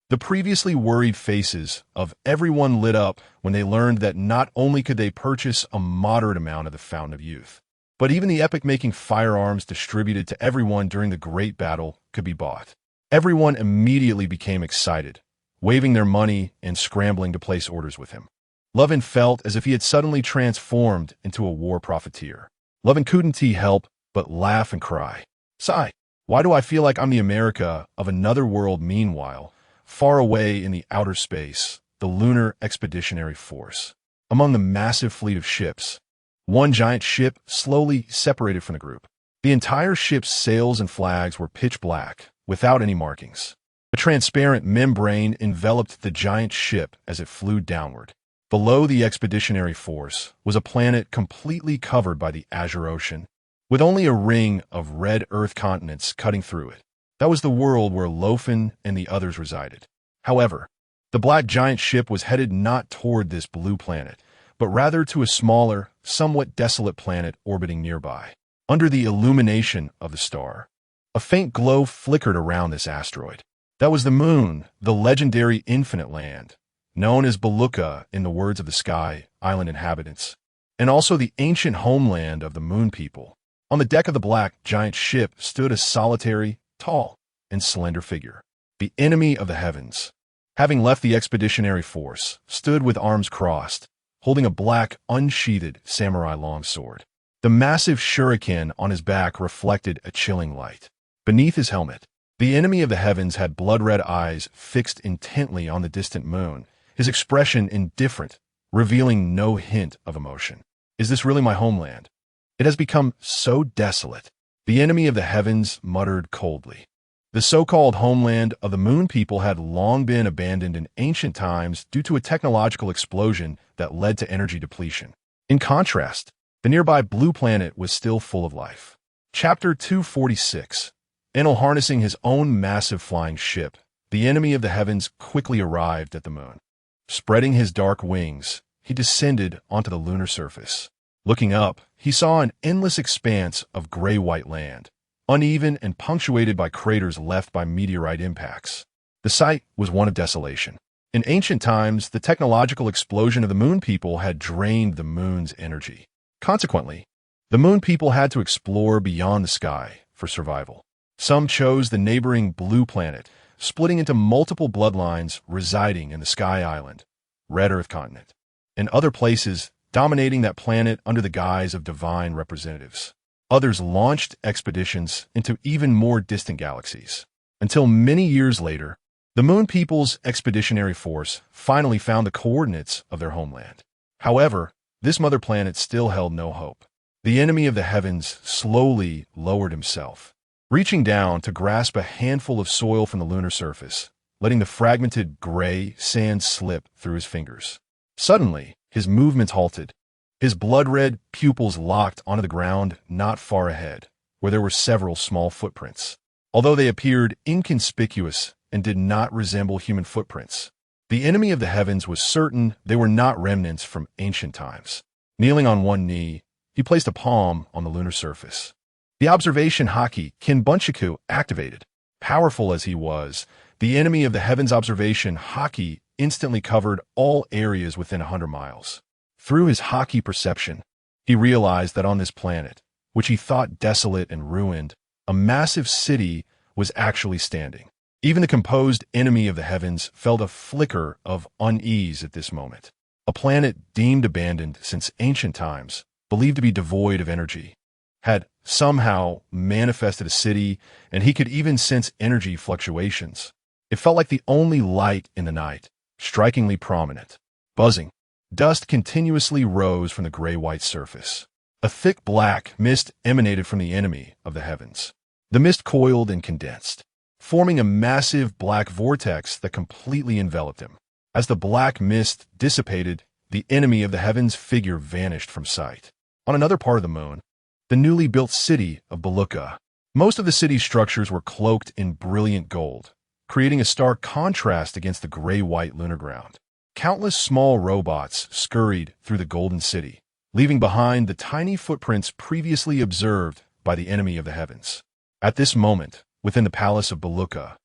The previously worried faces of everyone lit up when they learned that not only could they purchase a moderate amount of the Fountain of Youth, but even the epic-making firearms distributed to everyone during the Great Battle could be bought. Everyone immediately became excited, waving their money and scrambling to place orders with him. Lovin felt as if he had suddenly transformed into a war profiteer. Lovin couldn't help but laugh and cry. Sigh, why do I feel like I'm the America of another world? Meanwhile, far away in the outer space, the Lunar Expeditionary Force, among the massive fleet of ships. One giant ship slowly separated from the group. The entire ship's sails and flags were pitch black, without any markings. A transparent membrane enveloped the giant ship as it flew downward. Below the expeditionary force was a planet completely covered by the azure ocean, with only a ring of red earth continents cutting through it. That was the world where Luo Fan and the others resided. However, the black giant ship was headed not toward this blue planet, but rather to a smaller, somewhat desolate planet orbiting nearby. Under the illumination of the star, a faint glow flickered around this asteroid. That was the moon, the legendary infinite land, known as Baluka in the words of the Sky Island inhabitants, and also the ancient homeland of the moon people. On the deck of the black giant ship stood a solitary, tall, and slender figure. The enemy of the heavens, having left the expeditionary force, stood with arms crossed, holding a black, unsheathed samurai longsword. The massive shuriken on his back reflected a chilling light. Beneath his helmet, the enemy of the heavens had blood-red eyes fixed intently on the distant moon, his expression indifferent, revealing no hint of emotion. Is this really my homeland? It has become so desolate. The enemy of the heavens muttered coldly. The so-called homeland of the moon people had long been abandoned in ancient times due to a technological explosion that led to energy depletion. In contrast, the nearby blue planet was still full of life. Chapter 246. Enel harnessing his own massive flying ship, the enemy of the heavens quickly arrived at the moon. Spreading his dark wings, he descended onto the lunar surface. Looking up, he saw an endless expanse of gray-white land, uneven and punctuated by craters left by meteorite impacts. The sight was one of desolation. In ancient times, the technological explosion of the moon people had drained the moon's energy. Consequently, the moon people had to explore beyond the sky for survival. Some chose the neighboring blue planet, splitting into multiple bloodlines residing in the Sky Island, Red Earth continent, and other places dominating that planet under the guise of divine representatives. Others launched expeditions into even more distant galaxies. Until many years later, the Moon People's expeditionary force finally found the coordinates of their homeland. However, this mother planet still held no hope. The enemy of the heavens slowly lowered himself, reaching down to grasp a handful of soil from the lunar surface, letting the fragmented gray sand slip through his fingers. Suddenly, his movements halted. His blood-red pupils locked onto the ground not far ahead, where there were several small footprints. Although they appeared inconspicuous and did not resemble human footprints, the enemy of the heavens was certain they were not remnants from ancient times. Kneeling on one knee, he placed a palm on the lunar surface. The observation haki Kinbunchaku activated. Powerful as he was, the enemy of the heavens observation haki instantly covered all areas within 100 miles. Through his haki perception, he realized that on this planet, which he thought desolate and ruined, a massive city was actually standing. Even the composed enemy of the heavens felt a flicker of unease at this moment. A planet deemed abandoned since ancient times, believed to be devoid of energy, had somehow manifested a city, and he could even sense energy fluctuations. It felt like the only light in the night, strikingly prominent. Buzzing, dust continuously rose from the gray-white surface. A thick black mist emanated from the enemy of the heavens. The mist coiled and condensed, forming a massive black vortex that completely enveloped him. As the black mist dissipated, the enemy of the heavens figure vanished from sight. On another part of the moon, the newly built city of Baluka. Most of the city's structures were cloaked in brilliant gold, creating a stark contrast against the gray-white lunar ground. Countless small robots scurried through the golden city, leaving behind the tiny footprints previously observed by the enemy of the heavens. At this moment, within the palace of Baluka,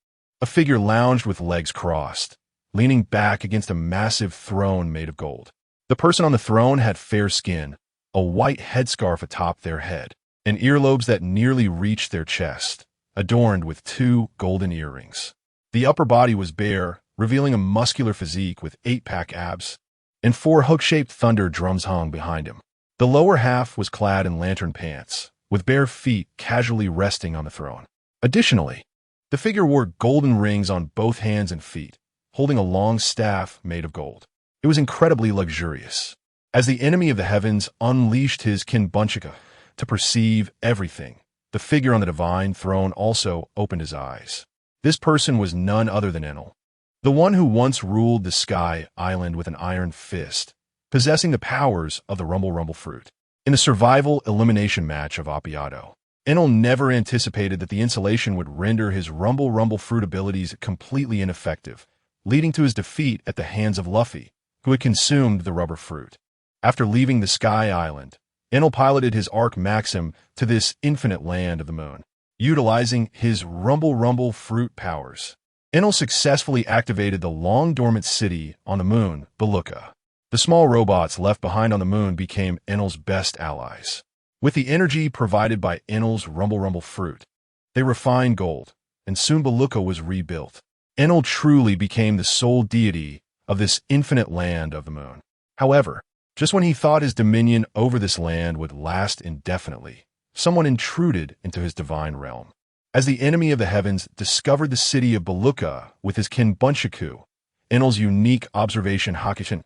a figure lounged with legs crossed, leaning back against a massive throne made of gold. The person on the throne had fair skin, a white headscarf atop their head, and earlobes that nearly reached their chest, adorned with 2 golden earrings. The upper body was bare, revealing a muscular physique with 8-pack abs, and 4 hook-shaped thunder drums hung behind him. The lower half was clad in lantern pants, with bare feet casually resting on the throne. Additionally, the figure wore golden rings on both hands and feet, holding a long staff made of gold. It was incredibly luxurious. As the enemy of the heavens unleashed his Kinbunchika to perceive everything, the figure on the divine throne also opened his eyes. This person was none other than Enlil, the one who once ruled the Sky Island with an iron fist, possessing the powers of the Rumble Fruit. In the survival-elimination match of Appiato, Enlil never anticipated that the insulation would render his Rumble Fruit abilities completely ineffective, leading to his defeat at the hands of Luffy, who had consumed the rubber fruit. After leaving the Sky Island, Enlil piloted his Arc Maxim to this infinite land of the moon. Utilizing his Rumble Fruit powers, Enlil successfully activated the long-dormant city on the moon, Baluka. The small robots left behind on the moon became Enlil's best allies. With the energy provided by Enlil's Rumble Fruit, they refined gold, and soon Baluka was rebuilt. Enlil truly became the sole deity of this infinite land of the moon. However, just when he thought his dominion over this land would last indefinitely, someone intruded into his divine realm. As the enemy of the heavens discovered the city of Baluka with his Kinbunchaku, Enlil's unique observation Hakishin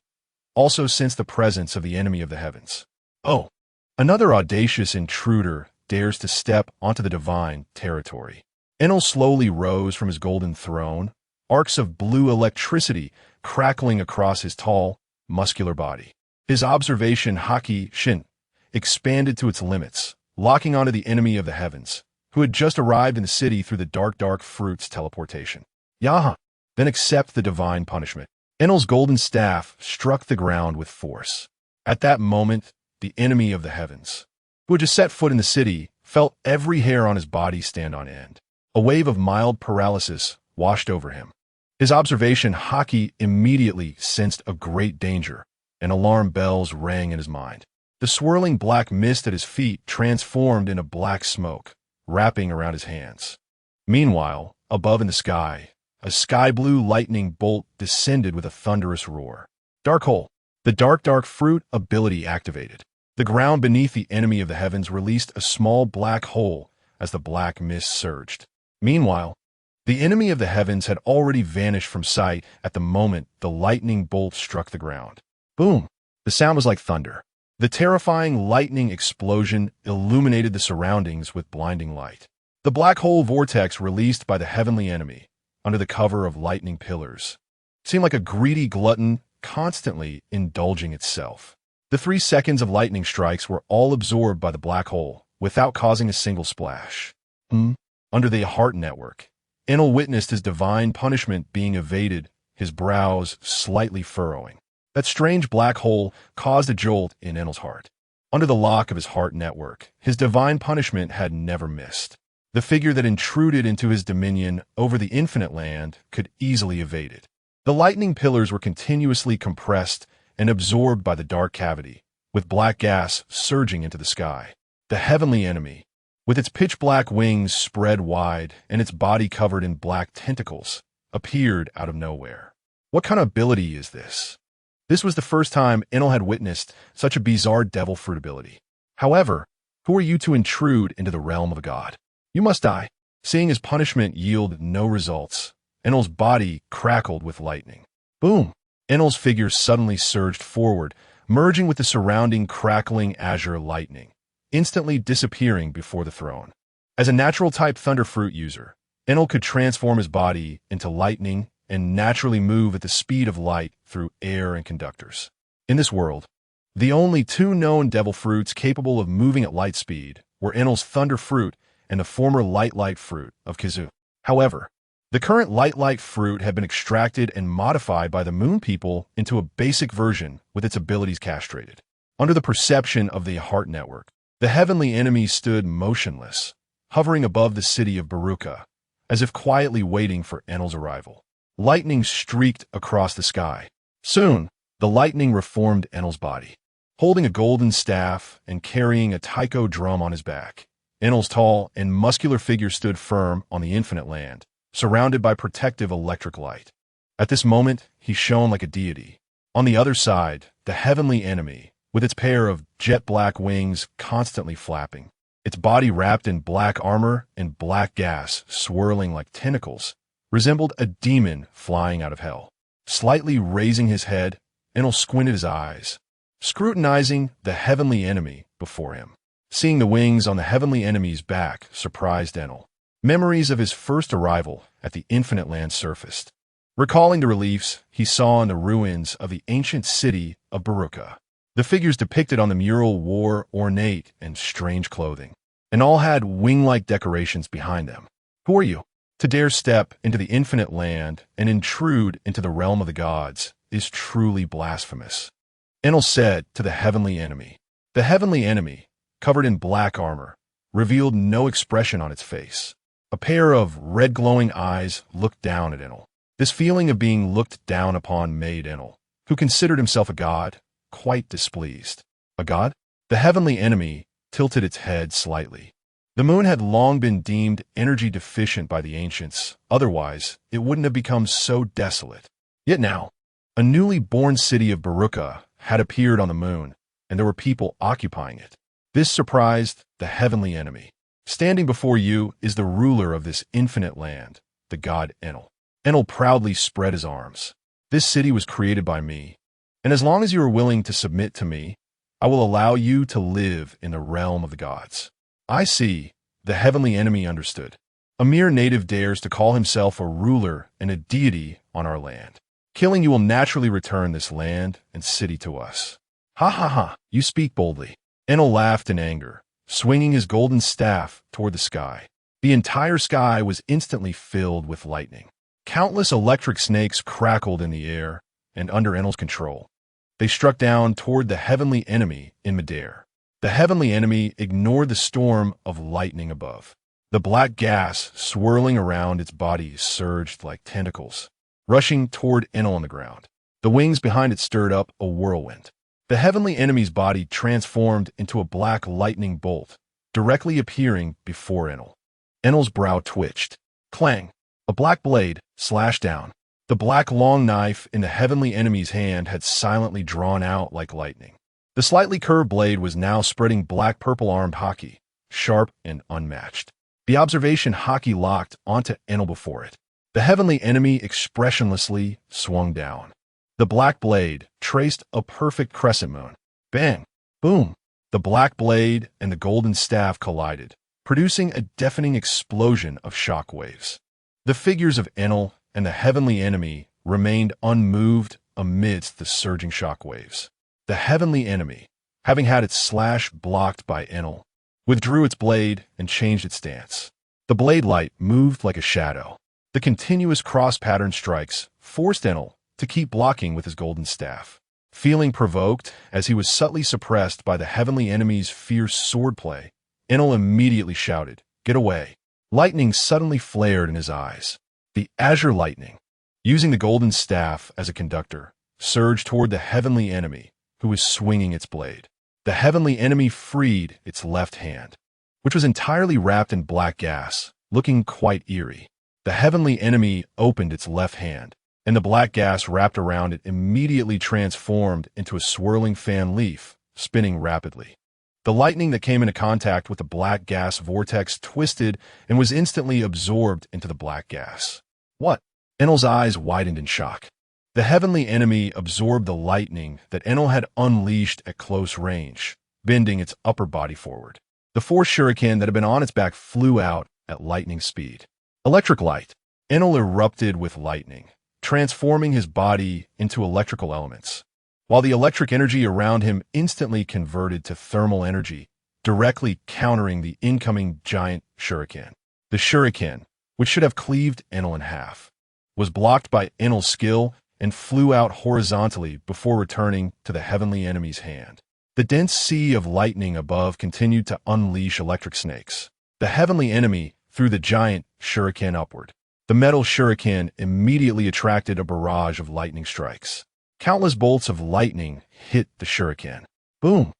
also sensed the presence of the enemy of the heavens. Oh, another audacious intruder dares to step onto the divine territory. Enlil slowly rose from his golden throne, arcs of blue electricity crackling across his tall, muscular body. His observation Haki Shin expanded to its limits, locking onto the enemy of the heavens, who had just arrived in the city through the dark fruit's teleportation. Yaha, then accept the divine punishment. Enlil's golden staff struck the ground with force. At that moment, the enemy of the heavens, who had just set foot in the city, felt every hair on his body stand on end. A wave of mild paralysis washed over him. His observation Haki immediately sensed a great danger, and alarm bells rang in his mind. The swirling black mist at his feet transformed into black smoke, wrapping around his hands. Meanwhile, above in the sky, a sky-blue lightning bolt descended with a thunderous roar. Dark Hole. The dark fruit ability activated. The ground beneath the enemy of the heavens released a small black hole as the black mist surged. Meanwhile, the enemy of the heavens had already vanished from sight at the moment the lightning bolt struck the ground. Boom! The sound was like thunder. The terrifying lightning explosion illuminated the surroundings with blinding light. The black hole vortex released by the heavenly enemy, under the cover of lightning pillars, seemed like a greedy glutton constantly indulging itself. The 3 seconds of lightning strikes were all absorbed by the black hole, without causing a single splash. Under the heart network, Enlil witnessed his divine punishment being evaded, his brows slightly furrowing. That strange black hole caused a jolt in Enlil's heart. Under the lock of his heart network, his divine punishment had never missed. The figure that intruded into his dominion over the infinite land could easily evade it. The lightning pillars were continuously compressed and absorbed by the dark cavity, with black gas surging into the sky. The heavenly enemy, with its pitch-black wings spread wide and its body covered in black tentacles, appeared out of nowhere. What kind of ability is this? This was the first time Enlil had witnessed such a bizarre devil fruit ability. However, who are you to intrude into the realm of a god? You must die. Seeing his punishment yield no results, Enlil's body crackled with lightning. Boom! Enlil's figure suddenly surged forward, merging with the surrounding crackling azure lightning, instantly disappearing before the throne. As a natural-type Thunderfruit user, Enlil could transform his body into lightning and naturally move at the speed of light through air and conductors. In this world, the only 2 known devil fruits capable of moving at light speed were Enlil's Thunder Fruit and the former Light Fruit of Kizu. However, the current Light Fruit had been extracted and modified by the Moon People into a basic version with its abilities castrated. Under the perception of the Heart Network, the heavenly enemy stood motionless, hovering above the city of Baruka, as if quietly waiting for Enlil's arrival. Lightning streaked across the sky. Soon, the lightning reformed Enlil's body. Holding a golden staff and carrying a taiko drum on his back, Enlil's tall and muscular figure stood firm on the infinite land, surrounded by protective electric light. At this moment, he shone like a deity. On the other side, the heavenly enemy, with its pair of jet-black wings constantly flapping, its body wrapped in black armor and black gas swirling like tentacles, resembled a demon flying out of hell. Slightly raising his head, Enlil squinted his eyes, scrutinizing the heavenly enemy before him. Seeing the wings on the heavenly enemy's back surprised Enel. Memories of his first arrival at the infinite land surfaced, recalling the reliefs he saw in the ruins of the ancient city of Baruka. The figures depicted on the mural wore ornate and strange clothing, and all had wing-like decorations behind them. Who are you? To dare step into the infinite land and intrude into the realm of the gods is truly blasphemous, Enel said to the heavenly enemy. The heavenly enemy, covered in black armor, revealed no expression on its face. A pair of red glowing eyes looked down at Enel. This feeling of being looked down upon made Enel, who considered himself a god, quite displeased. A god? The heavenly enemy tilted its head slightly. The moon had long been deemed energy deficient by the ancients, otherwise it wouldn't have become so desolate. Yet now, a newly born city of Baruka had appeared on the moon, and there were people occupying it. This surprised the heavenly enemy. Standing before you is the ruler of this infinite land, the god Enel. Enel proudly spread his arms. This city was created by me, and as long as you are willing to submit to me, I will allow you to live in the realm of the gods. I see, the heavenly enemy understood. A mere native dares to call himself a ruler and a deity on our land. Killing you will naturally return this land and city to us. Ha ha ha, you speak boldly. Enel laughed in anger, swinging his golden staff toward the sky. The entire sky was instantly filled with lightning. Countless electric snakes crackled in the air and under Enel's control. They struck down toward the heavenly enemy in midair. The heavenly enemy ignored the storm of lightning above. The black gas swirling around its body surged like tentacles, rushing toward Enel on the ground. The wings behind it stirred up a whirlwind. The heavenly enemy's body transformed into a black lightning bolt, directly appearing before Enel. Enel's brow twitched. Clang! A black blade slashed down. The black long knife in the heavenly enemy's hand had silently drawn out like lightning. The slightly curved blade was now spreading black-purple armed hockey, sharp and unmatched. The observation hockey locked onto Enel before it. The heavenly enemy expressionlessly swung down. The black blade traced a perfect crescent moon. Bang! Boom! The black blade and the golden staff collided, producing a deafening explosion of shock waves. The figures of Enel and the heavenly enemy remained unmoved amidst the surging shock waves. The heavenly enemy, having had its slash blocked by Enel, withdrew its blade and changed its stance. The blade light moved like a shadow. The continuous cross-pattern strikes forced Enel to keep blocking with his golden staff. Feeling provoked as he was subtly suppressed by the heavenly enemy's fierce swordplay, Enel immediately shouted, "Get away!" Lightning suddenly flared in his eyes. The azure lightning, using the golden staff as a conductor, surged toward the heavenly enemy, who was swinging its blade. The heavenly enemy freed its left hand, which was entirely wrapped in black gas, looking quite eerie. The heavenly enemy opened its left hand, and the black gas wrapped around it immediately transformed into a swirling fan leaf, spinning rapidly. The lightning that came into contact with the black gas vortex twisted and was instantly absorbed into the black gas. What? Enel's eyes widened in shock. The heavenly enemy absorbed the lightning that Enel had unleashed at close range, bending its upper body forward. The 4 shuriken that had been on its back flew out at lightning speed. Electric light. Enel erupted with lightning, transforming his body into electrical elements, while the electric energy around him instantly converted to thermal energy, directly countering the incoming giant shuriken. The shuriken, which should have cleaved Enel in half, was blocked by Enel's skill and flew out horizontally before returning to the heavenly enemy's hand. The dense sea of lightning above continued to unleash electric snakes. The heavenly enemy threw the giant shuriken upward. The metal shuriken immediately attracted a barrage of lightning strikes. Countless bolts of lightning hit the shuriken. Boom!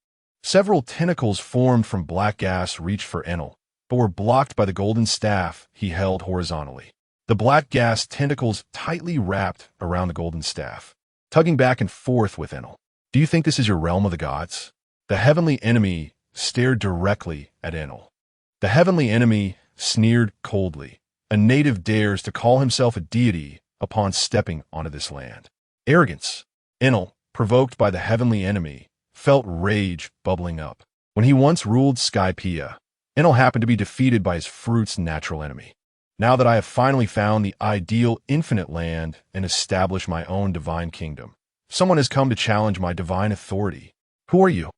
Several tentacles formed from black gas reached for Enel, but were blocked by the golden staff he held horizontally. The black gas tentacles tightly wrapped around the golden staff, tugging back and forth with Enel. Do you think this is your realm of the gods? The heavenly enemy stared directly at Enel. The heavenly enemy sneered coldly. A native dares to call himself a deity upon stepping onto this land. Arrogance. Enel, provoked by the heavenly enemy, felt rage bubbling up. When he once ruled Skypiea, Enel happened to be defeated by his fruit's natural enemy. Now that I have finally found the ideal infinite land and established my own divine kingdom, someone has come to challenge my divine authority. Who are you?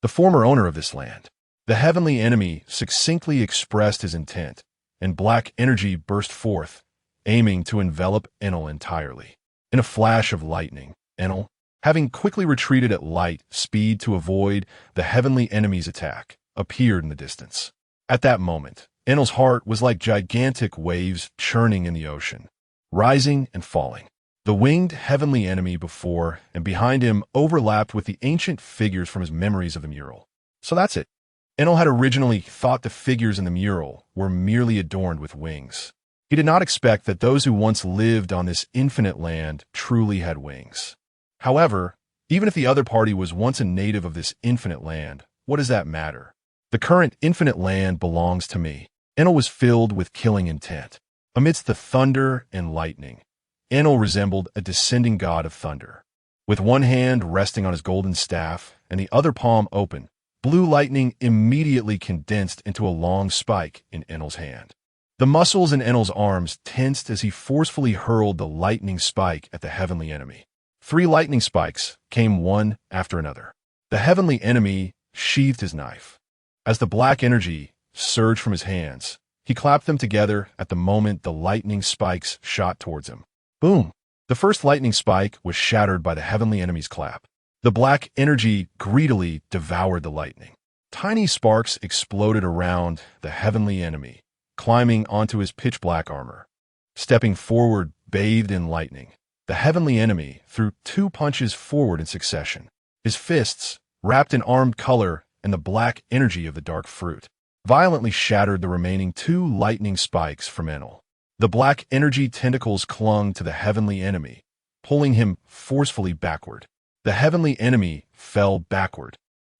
The former owner of this land. The heavenly enemy succinctly expressed his intent, and black energy burst forth, aiming to envelop Enel entirely. In a flash of lightning, Enel, having quickly retreated at light speed to avoid the heavenly enemy's attack, appeared in the distance. At that moment, Enel's heart was like gigantic waves churning in the ocean, rising and falling. The winged heavenly enemy before and behind him overlapped with the ancient figures from his memories of the mural. So that's it. Enel had originally thought the figures in the mural were merely adorned with wings. He did not expect that those who once lived on this infinite land truly had wings. However, even if the other party was once a native of this infinite land, what does that matter? The current infinite land belongs to me. Enel was filled with killing intent. Amidst the thunder and lightning, Enel resembled a descending god of thunder. With one hand resting on his golden staff and the other palm open, blue lightning immediately condensed into a long spike in Enel's hand. The muscles in Enel's arms tensed as he forcefully hurled the lightning spike at the heavenly enemy. 3 lightning spikes came one after another. The heavenly enemy sheathed his knife. As the black energy surged from his hands, he clapped them together at the moment the lightning spikes shot towards him. Boom! The first lightning spike was shattered by the heavenly enemy's clap. The black energy greedily devoured the lightning. Tiny sparks exploded around the heavenly enemy, climbing onto his pitch-black armor. Stepping forward, bathed in lightning, the heavenly enemy threw 2 punches forward in succession. His fists, wrapped in armed color and the black energy of the dark fruit, violently shattered the remaining 2 lightning spikes from Enel. The black energy tentacles clung to the heavenly enemy, pulling him forcefully backward. The heavenly enemy fell backward,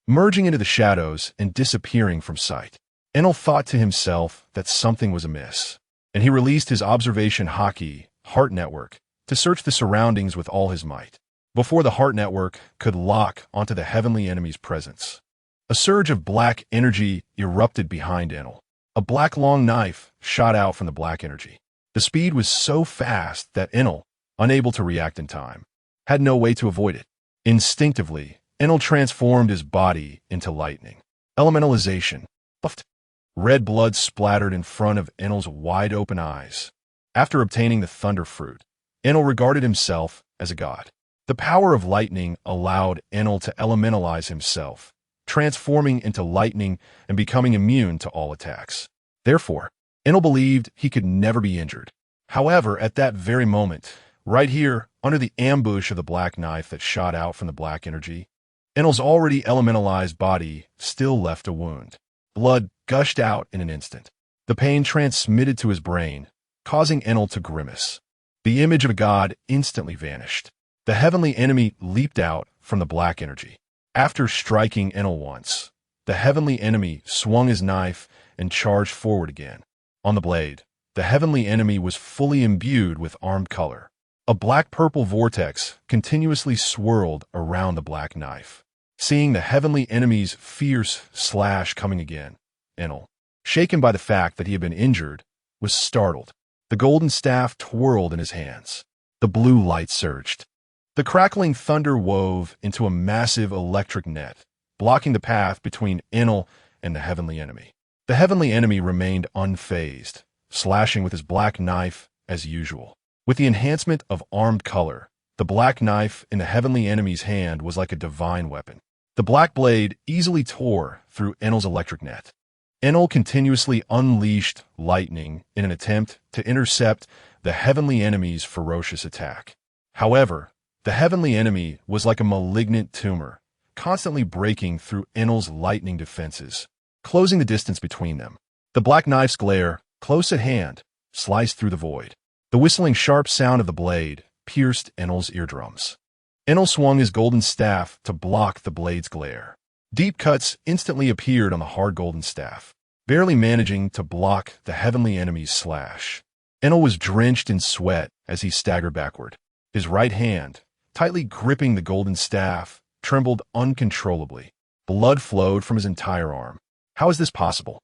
merging into the shadows and disappearing from sight. Enel thought to himself that something was amiss, and he released his observation haki, heart network, to search the surroundings with all his might, before the heart network could lock onto the heavenly enemy's presence. A surge of black energy erupted behind Enel. A black long knife shot out from the black energy. The speed was so fast that Enel, unable to react in time, had no way to avoid it. Instinctively, Enel transformed his body into lightning. Elementalization. Puffed. Red blood splattered in front of Enel's wide-open eyes. After obtaining the thunder fruit, Enel regarded himself as a god. The power of lightning allowed Enel to elementalize himself, transforming into lightning and becoming immune to all attacks. Therefore, Enel believed he could never be injured. However, at that very moment, right here, under the ambush of the black knife that shot out from the black energy, Enel's already elementalized body still left a wound. Blood gushed out in an instant. The pain transmitted to his brain, causing Enel to grimace. The image of a god instantly vanished. The heavenly enemy leaped out from the black energy. After striking Enel once, the heavenly enemy swung his knife and charged forward again. On the blade, the heavenly enemy was fully imbued with armed color. A black-purple vortex continuously swirled around the black knife. Seeing the heavenly enemy's fierce slash coming again, Enel, shaken by the fact that he had been injured, was startled. The golden staff twirled in his hands. The blue light surged. The crackling thunder wove into a massive electric net, blocking the path between Enel and the heavenly enemy. The heavenly enemy remained unfazed, slashing with his black knife as usual. With the enhancement of armed color, the black knife in the heavenly enemy's hand was like a divine weapon. The black blade easily tore through Enel's electric net. Enel continuously unleashed lightning in an attempt to intercept the heavenly enemy's ferocious attack. However, the heavenly enemy was like a malignant tumor, constantly breaking through Enel's lightning defenses, closing the distance between them. The black knife's glare, close at hand, sliced through the void. The whistling sharp sound of the blade pierced Enel's eardrums. Enel swung his golden staff to block the blade's glare. Deep cuts instantly appeared on the hard golden staff, barely managing to block the heavenly enemy's slash. Enel was drenched in sweat as he staggered backward. His right hand, tightly gripping the golden staff, trembled uncontrollably. Blood flowed from his entire arm. How is this possible?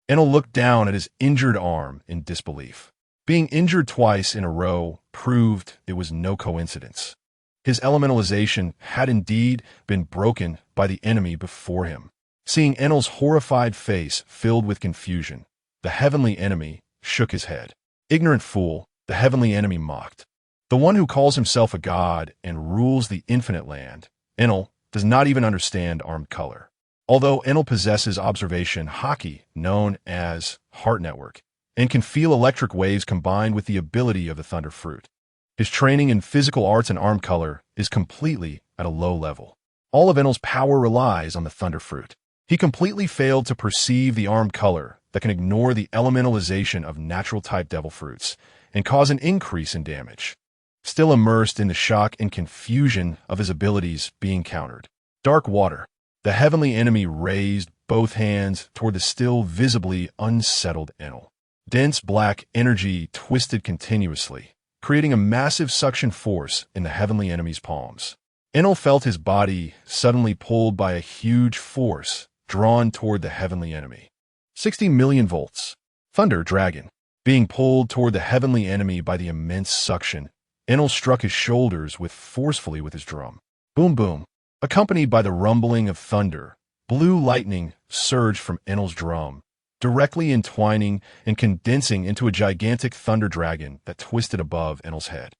Enel looked down at his injured arm in disbelief. Being injured twice in a row proved it was no coincidence. His elementalization had indeed been broken by the enemy before him. Seeing Enel's horrified face filled with confusion, the heavenly enemy shook his head. Ignorant fool, the heavenly enemy mocked. The one who calls himself a god and rules the infinite land, Enel, does not even understand armed color. Although Enel possesses observation haki, known as Heart Network, and can feel electric waves combined with the ability of the Thunder Fruit, his training in physical arts and armed color is completely at a low level. All of Enel's power relies on the Thunder Fruit. He completely failed to perceive the armed color that can ignore the elementalization of natural-type devil fruits and cause an increase in damage. Still immersed in the shock and confusion of his abilities being countered. Dark water. The heavenly enemy raised both hands toward the still visibly unsettled Enel. Dense black energy twisted continuously, creating a massive suction force in the heavenly enemy's palms. Enel felt his body suddenly pulled by a huge force drawn toward the heavenly enemy. 60 million volts. Thunder Dragon. Being pulled toward the heavenly enemy by the immense suction, Enel struck his shoulders forcefully with his drum. Boom boom. Accompanied by the rumbling of thunder, blue lightning surged from Enel's drum, directly entwining and condensing into a gigantic thunder dragon that twisted above Enel's head,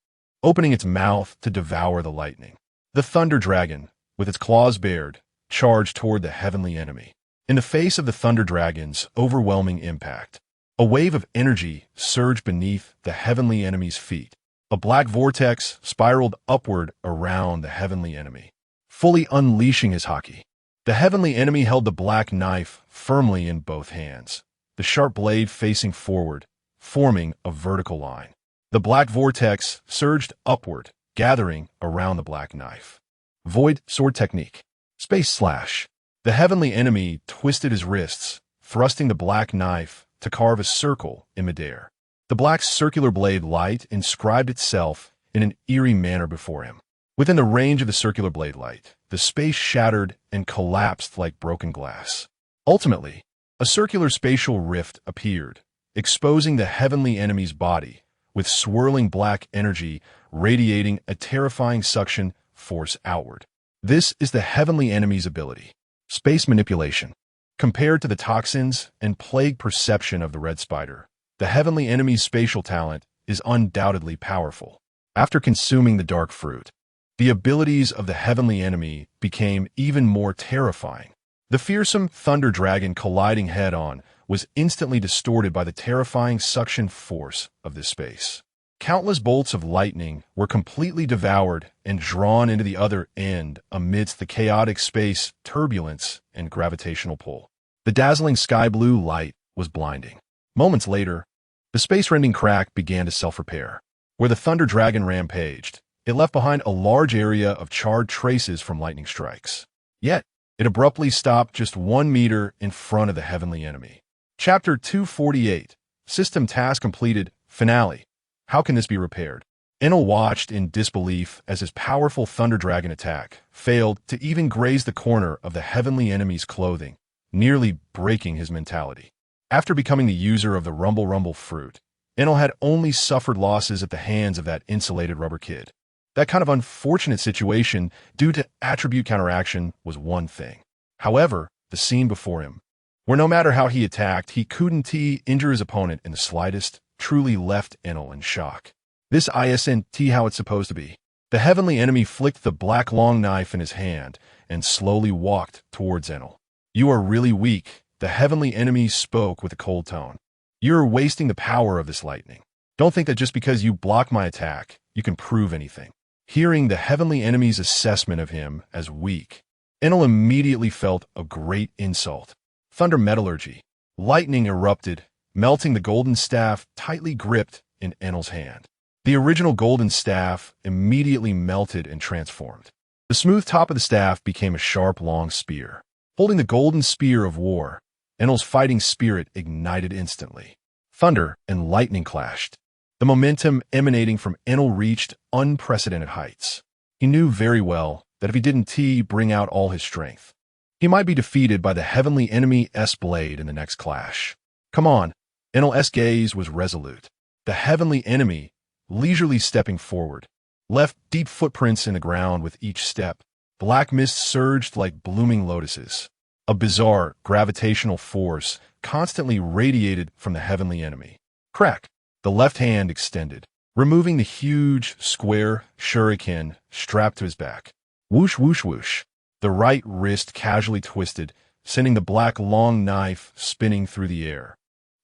opening its mouth to devour the lightning. The thunder dragon, with its claws bared, charged toward the heavenly enemy. In the face of the thunder dragon's overwhelming impact, a wave of energy surged beneath the heavenly enemy's feet. A black vortex spiraled upward around the heavenly enemy, fully unleashing his haki. The heavenly enemy held the black knife firmly in both hands, the sharp blade facing forward, forming a vertical line. The black vortex surged upward, gathering around the black knife. Void Sword Technique. Space Slash. The heavenly enemy twisted his wrists, thrusting the black knife to carve a circle in midair. The black circular blade light inscribed itself in an eerie manner before him. Within the range of the circular blade light, the space shattered and collapsed like broken glass. Ultimately, a circular spatial rift appeared, exposing the heavenly enemy's body, with swirling black energy radiating a terrifying suction force outward. This is the heavenly enemy's ability. Space manipulation. Compared to the toxins and plague perception of the red spider, the heavenly enemy's spatial talent is undoubtedly powerful. After consuming the dark fruit, the abilities of the heavenly enemy became even more terrifying. The fearsome thunder dragon colliding head-on was instantly distorted by the terrifying suction force of this space. Countless bolts of lightning were completely devoured and drawn into the other end amidst the chaotic space turbulence and gravitational pull. The dazzling sky blue light was blinding. Moments later, the space-rending crack began to self-repair. Where the thunder dragon rampaged, it left behind a large area of charred traces from lightning strikes. Yet, it abruptly stopped just 1 meter in front of the heavenly enemy. Chapter 248. System Task Completed. Finale. How can this be repaired? Enel watched in disbelief as his powerful thunder dragon attack failed to even graze the corner of the heavenly enemy's clothing, nearly breaking his mentality. After becoming the user of the Rumble fruit, Enel had only suffered losses at the hands of that insulated rubber kid. That kind of unfortunate situation due to attribute counteraction was one thing. However, the scene before him, where no matter how he attacked, he couldn't injure his opponent in the slightest, truly left Enel in shock. This isn't how it's supposed to be. The heavenly enemy flicked the black long knife in his hand and slowly walked towards Enel. You are really weak. The heavenly enemy spoke with a cold tone. You're wasting the power of this lightning. Don't think that just because you block my attack, you can prove anything. Hearing the heavenly enemy's assessment of him as weak, Enel immediately felt a great insult. Thunder metallurgy. Lightning erupted, melting the golden staff tightly gripped in Enel's hand. The original golden staff immediately melted and transformed. The smooth top of the staff became a sharp, long spear. Holding the golden spear of war, Enel's fighting spirit ignited instantly. Thunder and lightning clashed. The momentum emanating from Enel reached unprecedented heights. He knew very well that if he didn't bring out all his strength, he might be defeated by the heavenly enemy's blade in the next clash. Come on, Enel's gaze was resolute. The heavenly enemy, leisurely stepping forward, left deep footprints in the ground with each step. Black mist surged like blooming lotuses. A bizarre gravitational force constantly radiated from the heavenly enemy. Crack! The left hand extended, removing the huge, square shuriken strapped to his back. Whoosh, whoosh, whoosh. The right wrist casually twisted, sending the black long knife spinning through the air.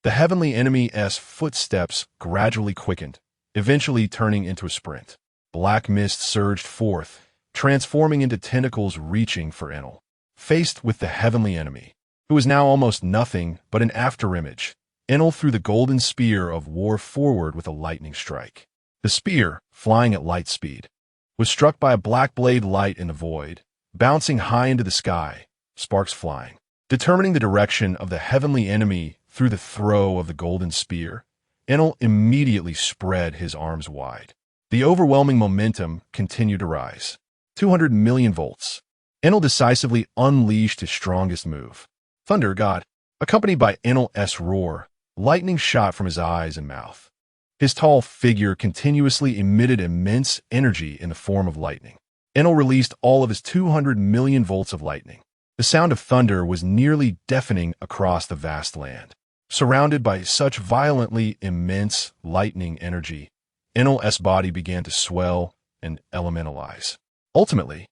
The heavenly enemy's footsteps gradually quickened, eventually turning into a sprint. Black mist surged forth, transforming into tentacles reaching for Enel. Faced with the heavenly enemy, who was now almost nothing but an afterimage, Enel threw the golden spear of war forward with a lightning strike. The spear, flying at light speed, was struck by a black blade light in the void, bouncing high into the sky, sparks flying. Determining the direction of the heavenly enemy through the throw of the golden spear, Enel immediately spread his arms wide. The overwhelming momentum continued to rise. 200 million volts. Enel decisively unleashed his strongest move. Thunder God, accompanied by Enel's roar, lightning shot from his eyes and mouth. His tall figure continuously emitted immense energy in the form of lightning. Enel released all of his 200 million volts of lightning. The sound of thunder was nearly deafening across the vast land. Surrounded by such violently immense lightning energy, Enel's body began to swell and elementalize. Ultimately,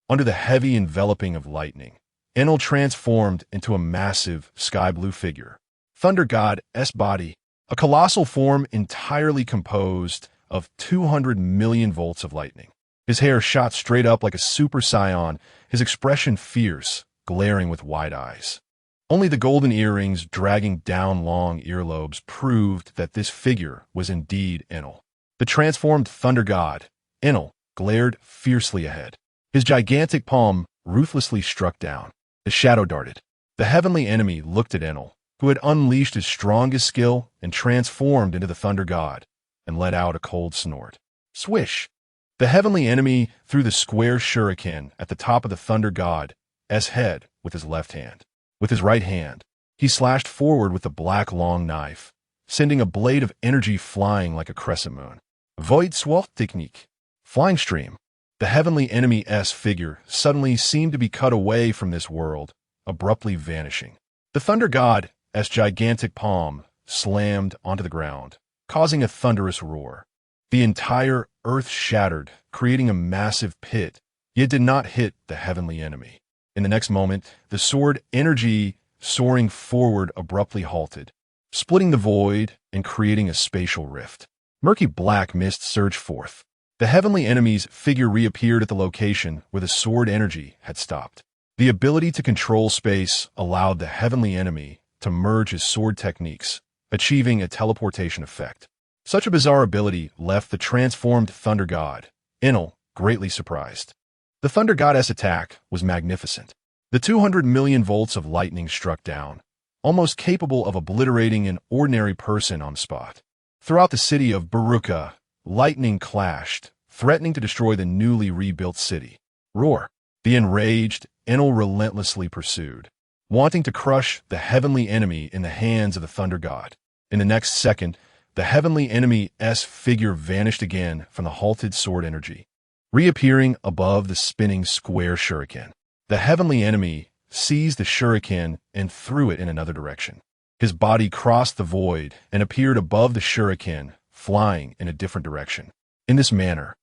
under the heavy enveloping of lightning, Enel transformed into a massive sky-blue figure. Thunder God's body, a colossal form entirely composed of 200 million volts of lightning. His hair shot straight up like a super scion, his expression fierce, glaring with wide eyes. Only the golden earrings dragging down long earlobes proved that this figure was indeed Enel. The transformed Thunder God, Enel, glared fiercely ahead. His gigantic palm ruthlessly struck down. The shadow darted. The heavenly enemy looked at Enel, who had unleashed his strongest skill and transformed into the Thunder God, and let out a cold snort. Swish! The heavenly enemy threw the square shuriken at the top of the Thunder God's head with his left hand. With his right hand, he slashed forward with the black long knife, sending a blade of energy flying like a crescent moon. Void Swell Technique. Flying Stream. The heavenly enemy's figure suddenly seemed to be cut away from this world, abruptly vanishing. The Thunder God's gigantic palm slammed onto the ground, causing a thunderous roar. The entire earth shattered, creating a massive pit, yet did not hit the heavenly enemy. In the next moment, the sword energy soaring forward abruptly halted, splitting the void and creating a spatial rift. Murky black mist surged forth. The heavenly enemy's figure reappeared at the location where the sword energy had stopped. The ability to control space allowed the heavenly enemy to merge his sword techniques, achieving a teleportation effect. Such a bizarre ability left the transformed Thunder God, Enel, greatly surprised. The Thunder God's attack was magnificent. The 200 million volts of lightning struck down, almost capable of obliterating an ordinary person on the spot. Throughout the city of Baruka, lightning clashed, threatening to destroy the newly rebuilt city. Roar! The enraged Enel relentlessly pursued, wanting to crush the heavenly enemy in the hands of the Thunder God. In the next second, the heavenly enemy's figure vanished again from the halted sword energy, reappearing above the spinning square shuriken. The heavenly enemy seized the shuriken and threw it in another direction. His body crossed the void and appeared above the shuriken, flying in a different direction. In this manner,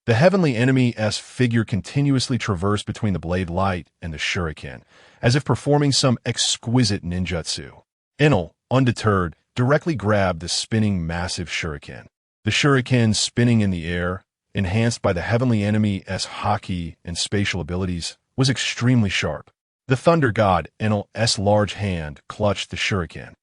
the heavenly enemy's figure continuously traversed between the blade light and the shuriken, as if performing some exquisite ninjutsu. Enel, undeterred, directly grabbed the spinning massive shuriken. The shuriken spinning in the air, enhanced by the heavenly enemy's haki and spatial abilities, was extremely sharp. The Thunder God Enel's large hand clutched the shuriken,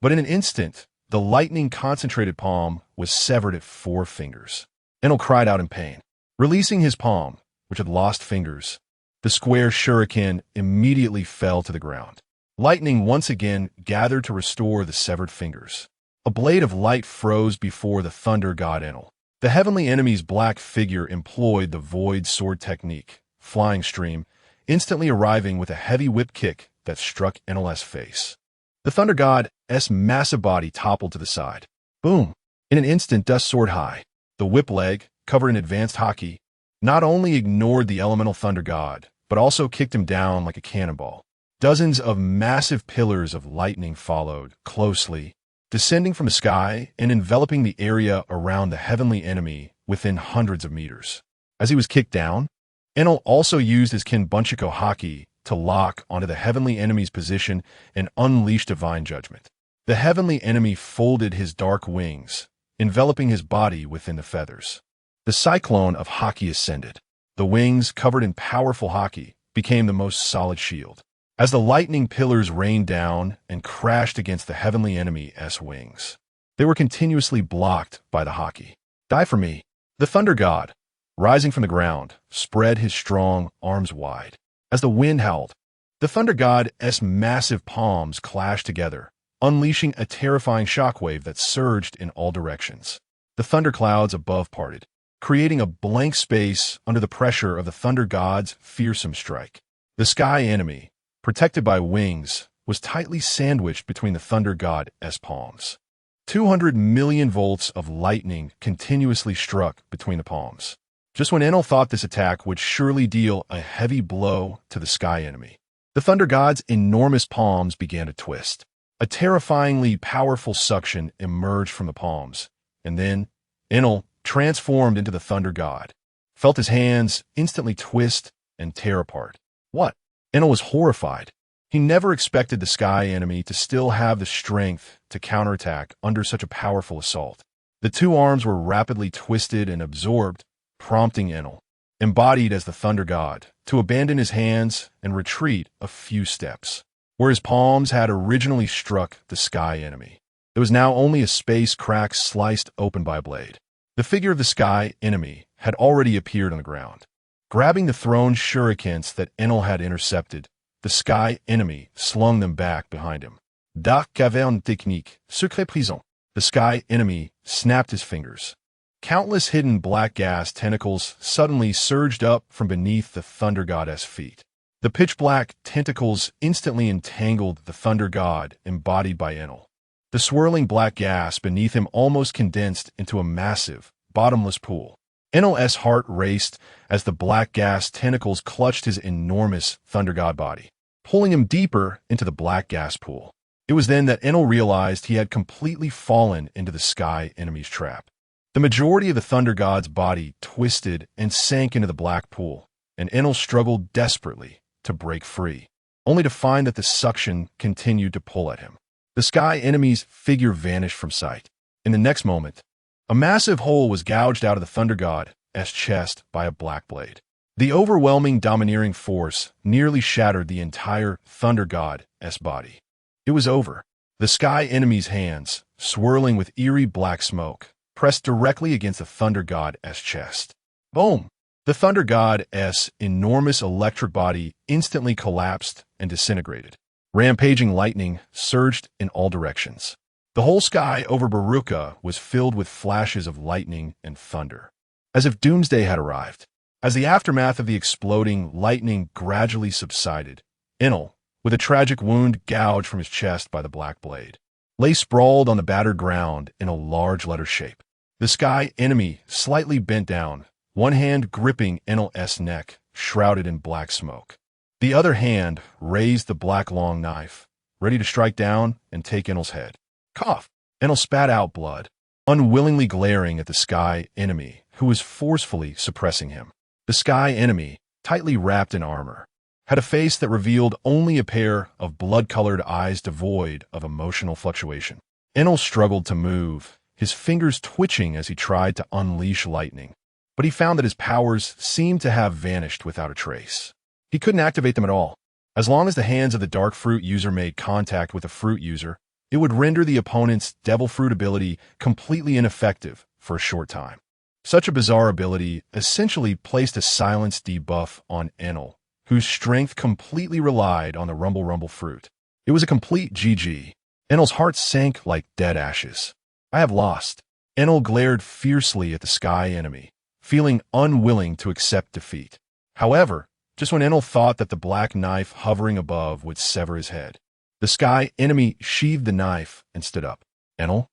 but in an instant, the lightning-concentrated palm was severed at 4 fingers. Enel cried out in pain. Releasing his palm, which had lost fingers, the square shuriken immediately fell to the ground. Lightning once again gathered to restore the severed fingers. A blade of light froze before the Thunder God Enel. The heavenly enemy's black figure employed the void sword technique, flying stream, instantly arriving with a heavy whip kick that struck Enel's face. The Thunder God's massive body toppled to the side. Boom! In an instant, dust soared high. The whip leg, covered in advanced hockey, not only ignored the elemental Thunder God, but also kicked him down like a cannonball. Dozens of massive pillars of lightning followed closely, descending from the sky and enveloping the area around the heavenly enemy within hundreds of meters. As he was kicked down, Enel also used his Kinbunchiko haki to lock onto the heavenly enemy's position and unleash divine judgment. The heavenly enemy folded his dark wings, enveloping his body within the feathers. The cyclone of haki ascended. The wings, covered in powerful haki, became the most solid shield. As the lightning pillars rained down and crashed against the heavenly enemy's wings, they were continuously blocked by the haki. Die for me. The Thunder God, rising from the ground, spread his strong arms wide. As the wind howled, the Thunder God's massive palms clashed together, unleashing a terrifying shockwave that surged in all directions. The thunderclouds above parted, creating a blank space under the pressure of the Thunder God's fearsome strike. The sky enemy, protected by wings, was tightly sandwiched between the Thunder God's palms. 200 million volts of lightning continuously struck between the palms. Just when Enel thought this attack would surely deal a heavy blow to the sky enemy, the Thunder God's enormous palms began to twist. A terrifyingly powerful suction emerged from the palms, and then Enel, transformed into the Thunder God, felt his hands instantly twist and tear apart. What? Enel was horrified. He never expected the sky enemy to still have the strength to counterattack under such a powerful assault. The two arms were rapidly twisted and absorbed, prompting Enel, embodied as the Thunder God, to abandon his hands and retreat a few steps. Where his palms had originally struck the sky enemy, there was now only a space crack sliced open by a blade. The figure of the sky enemy had already appeared on the ground. Grabbing the thrown shurikens that Enel had intercepted, the sky enemy slung them back behind him. Dark caverne technique, secret prison. The sky enemy snapped his fingers. Countless hidden black gas tentacles suddenly surged up from beneath the Thunder God's feet. The pitch-black tentacles instantly entangled the Thunder God embodied by Enel. The swirling black gas beneath him almost condensed into a massive, bottomless pool. Enel's heart raced as the black gas tentacles clutched his enormous Thunder God body, pulling him deeper into the black gas pool. It was then that Enel realized he had completely fallen into the sky enemy's trap. The majority of the Thunder God's body twisted and sank into the black pool, and Enel struggled desperately to break free, only to find that the suction continued to pull at him. The sky enemy's figure vanished from sight. In the next moment, a massive hole was gouged out of the Thunder God's chest by a black blade. The overwhelming domineering force nearly shattered the entire Thunder God's body. It was over. The sky enemy's hands, swirling with eerie black smoke, pressed directly against the Thunder God's chest. Boom! The Thunder God's enormous electric body instantly collapsed and disintegrated. Rampaging lightning surged in all directions. The whole sky over Baruka was filled with flashes of lightning and thunder, as if doomsday had arrived. As the aftermath of the exploding lightning gradually subsided, Enel, with a tragic wound gouged from his chest by the black blade, lay sprawled on the battered ground in a large letter shape. The sky enemy slightly bent down, one hand gripping Enel's neck, shrouded in black smoke. The other hand raised the black long knife, ready to strike down and take Enel's head. Cough! Enel spat out blood, unwillingly glaring at the sky enemy, who was forcefully suppressing him. The sky enemy, tightly wrapped in armor, had a face that revealed only a pair of blood-colored eyes devoid of emotional fluctuation. Enel struggled to move, his fingers twitching as he tried to unleash lightning, but he found that his powers seemed to have vanished without a trace. He couldn't activate them at all. As long as the hands of the Dark Fruit user made contact with the Fruit user, it would render the opponent's Devil Fruit ability completely ineffective for a short time. Such a bizarre ability essentially placed a silence debuff on Enel, whose strength completely relied on the Rumble Fruit. It was a complete GG. Enel's heart sank like dead ashes. I have lost. Enel glared fiercely at the sky enemy, feeling unwilling to accept defeat. However, just when Enel thought that the black knife hovering above would sever his head. The sky enemy sheathed the knife and stood up. Enel?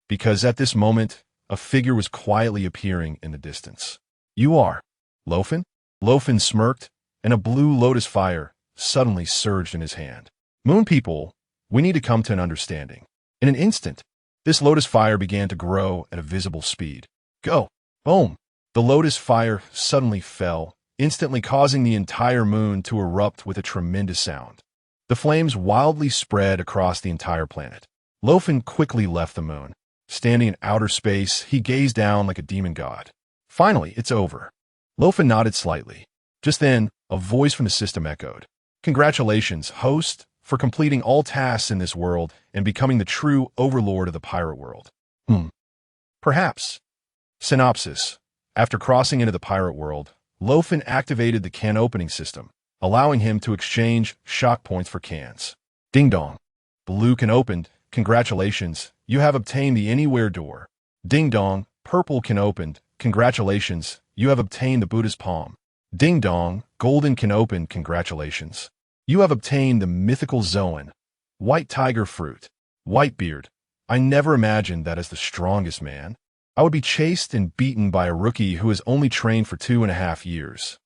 Because at this moment, a figure was quietly appearing in the distance. You are Luo Fan? Luo Fan smirked, and a blue lotus fire suddenly surged in his hand. Moon people, we need to come to an understanding. In an instant, this lotus fire began to grow at a visible speed. Go! Boom! The lotus fire suddenly fell, instantly causing the entire moon to erupt with a tremendous sound. The flames wildly spread across the entire planet. Luo Fan quickly left the moon. Standing in outer space, he gazed down like a demon god. Finally, it's over. Luo Fan nodded slightly. Just then, a voice from the system echoed. Congratulations, host, for completing all tasks in this world and becoming the true overlord of the pirate world. Perhaps. Synopsis. After crossing into the pirate world, Luo Fan activated the can opening system, allowing him to exchange shock points for cans. Ding dong. Blue can opened. Congratulations, you have obtained the Anywhere door. Ding dong. Purple can opened. Congratulations, you have obtained the Buddha's palm. Ding dong. Golden can opened. Congratulations. You have obtained the Mythical Zoan White Tiger Fruit. Whitebeard. I never imagined that as the strongest man, I would be chased and beaten by a rookie who has only trained for 2.5 years.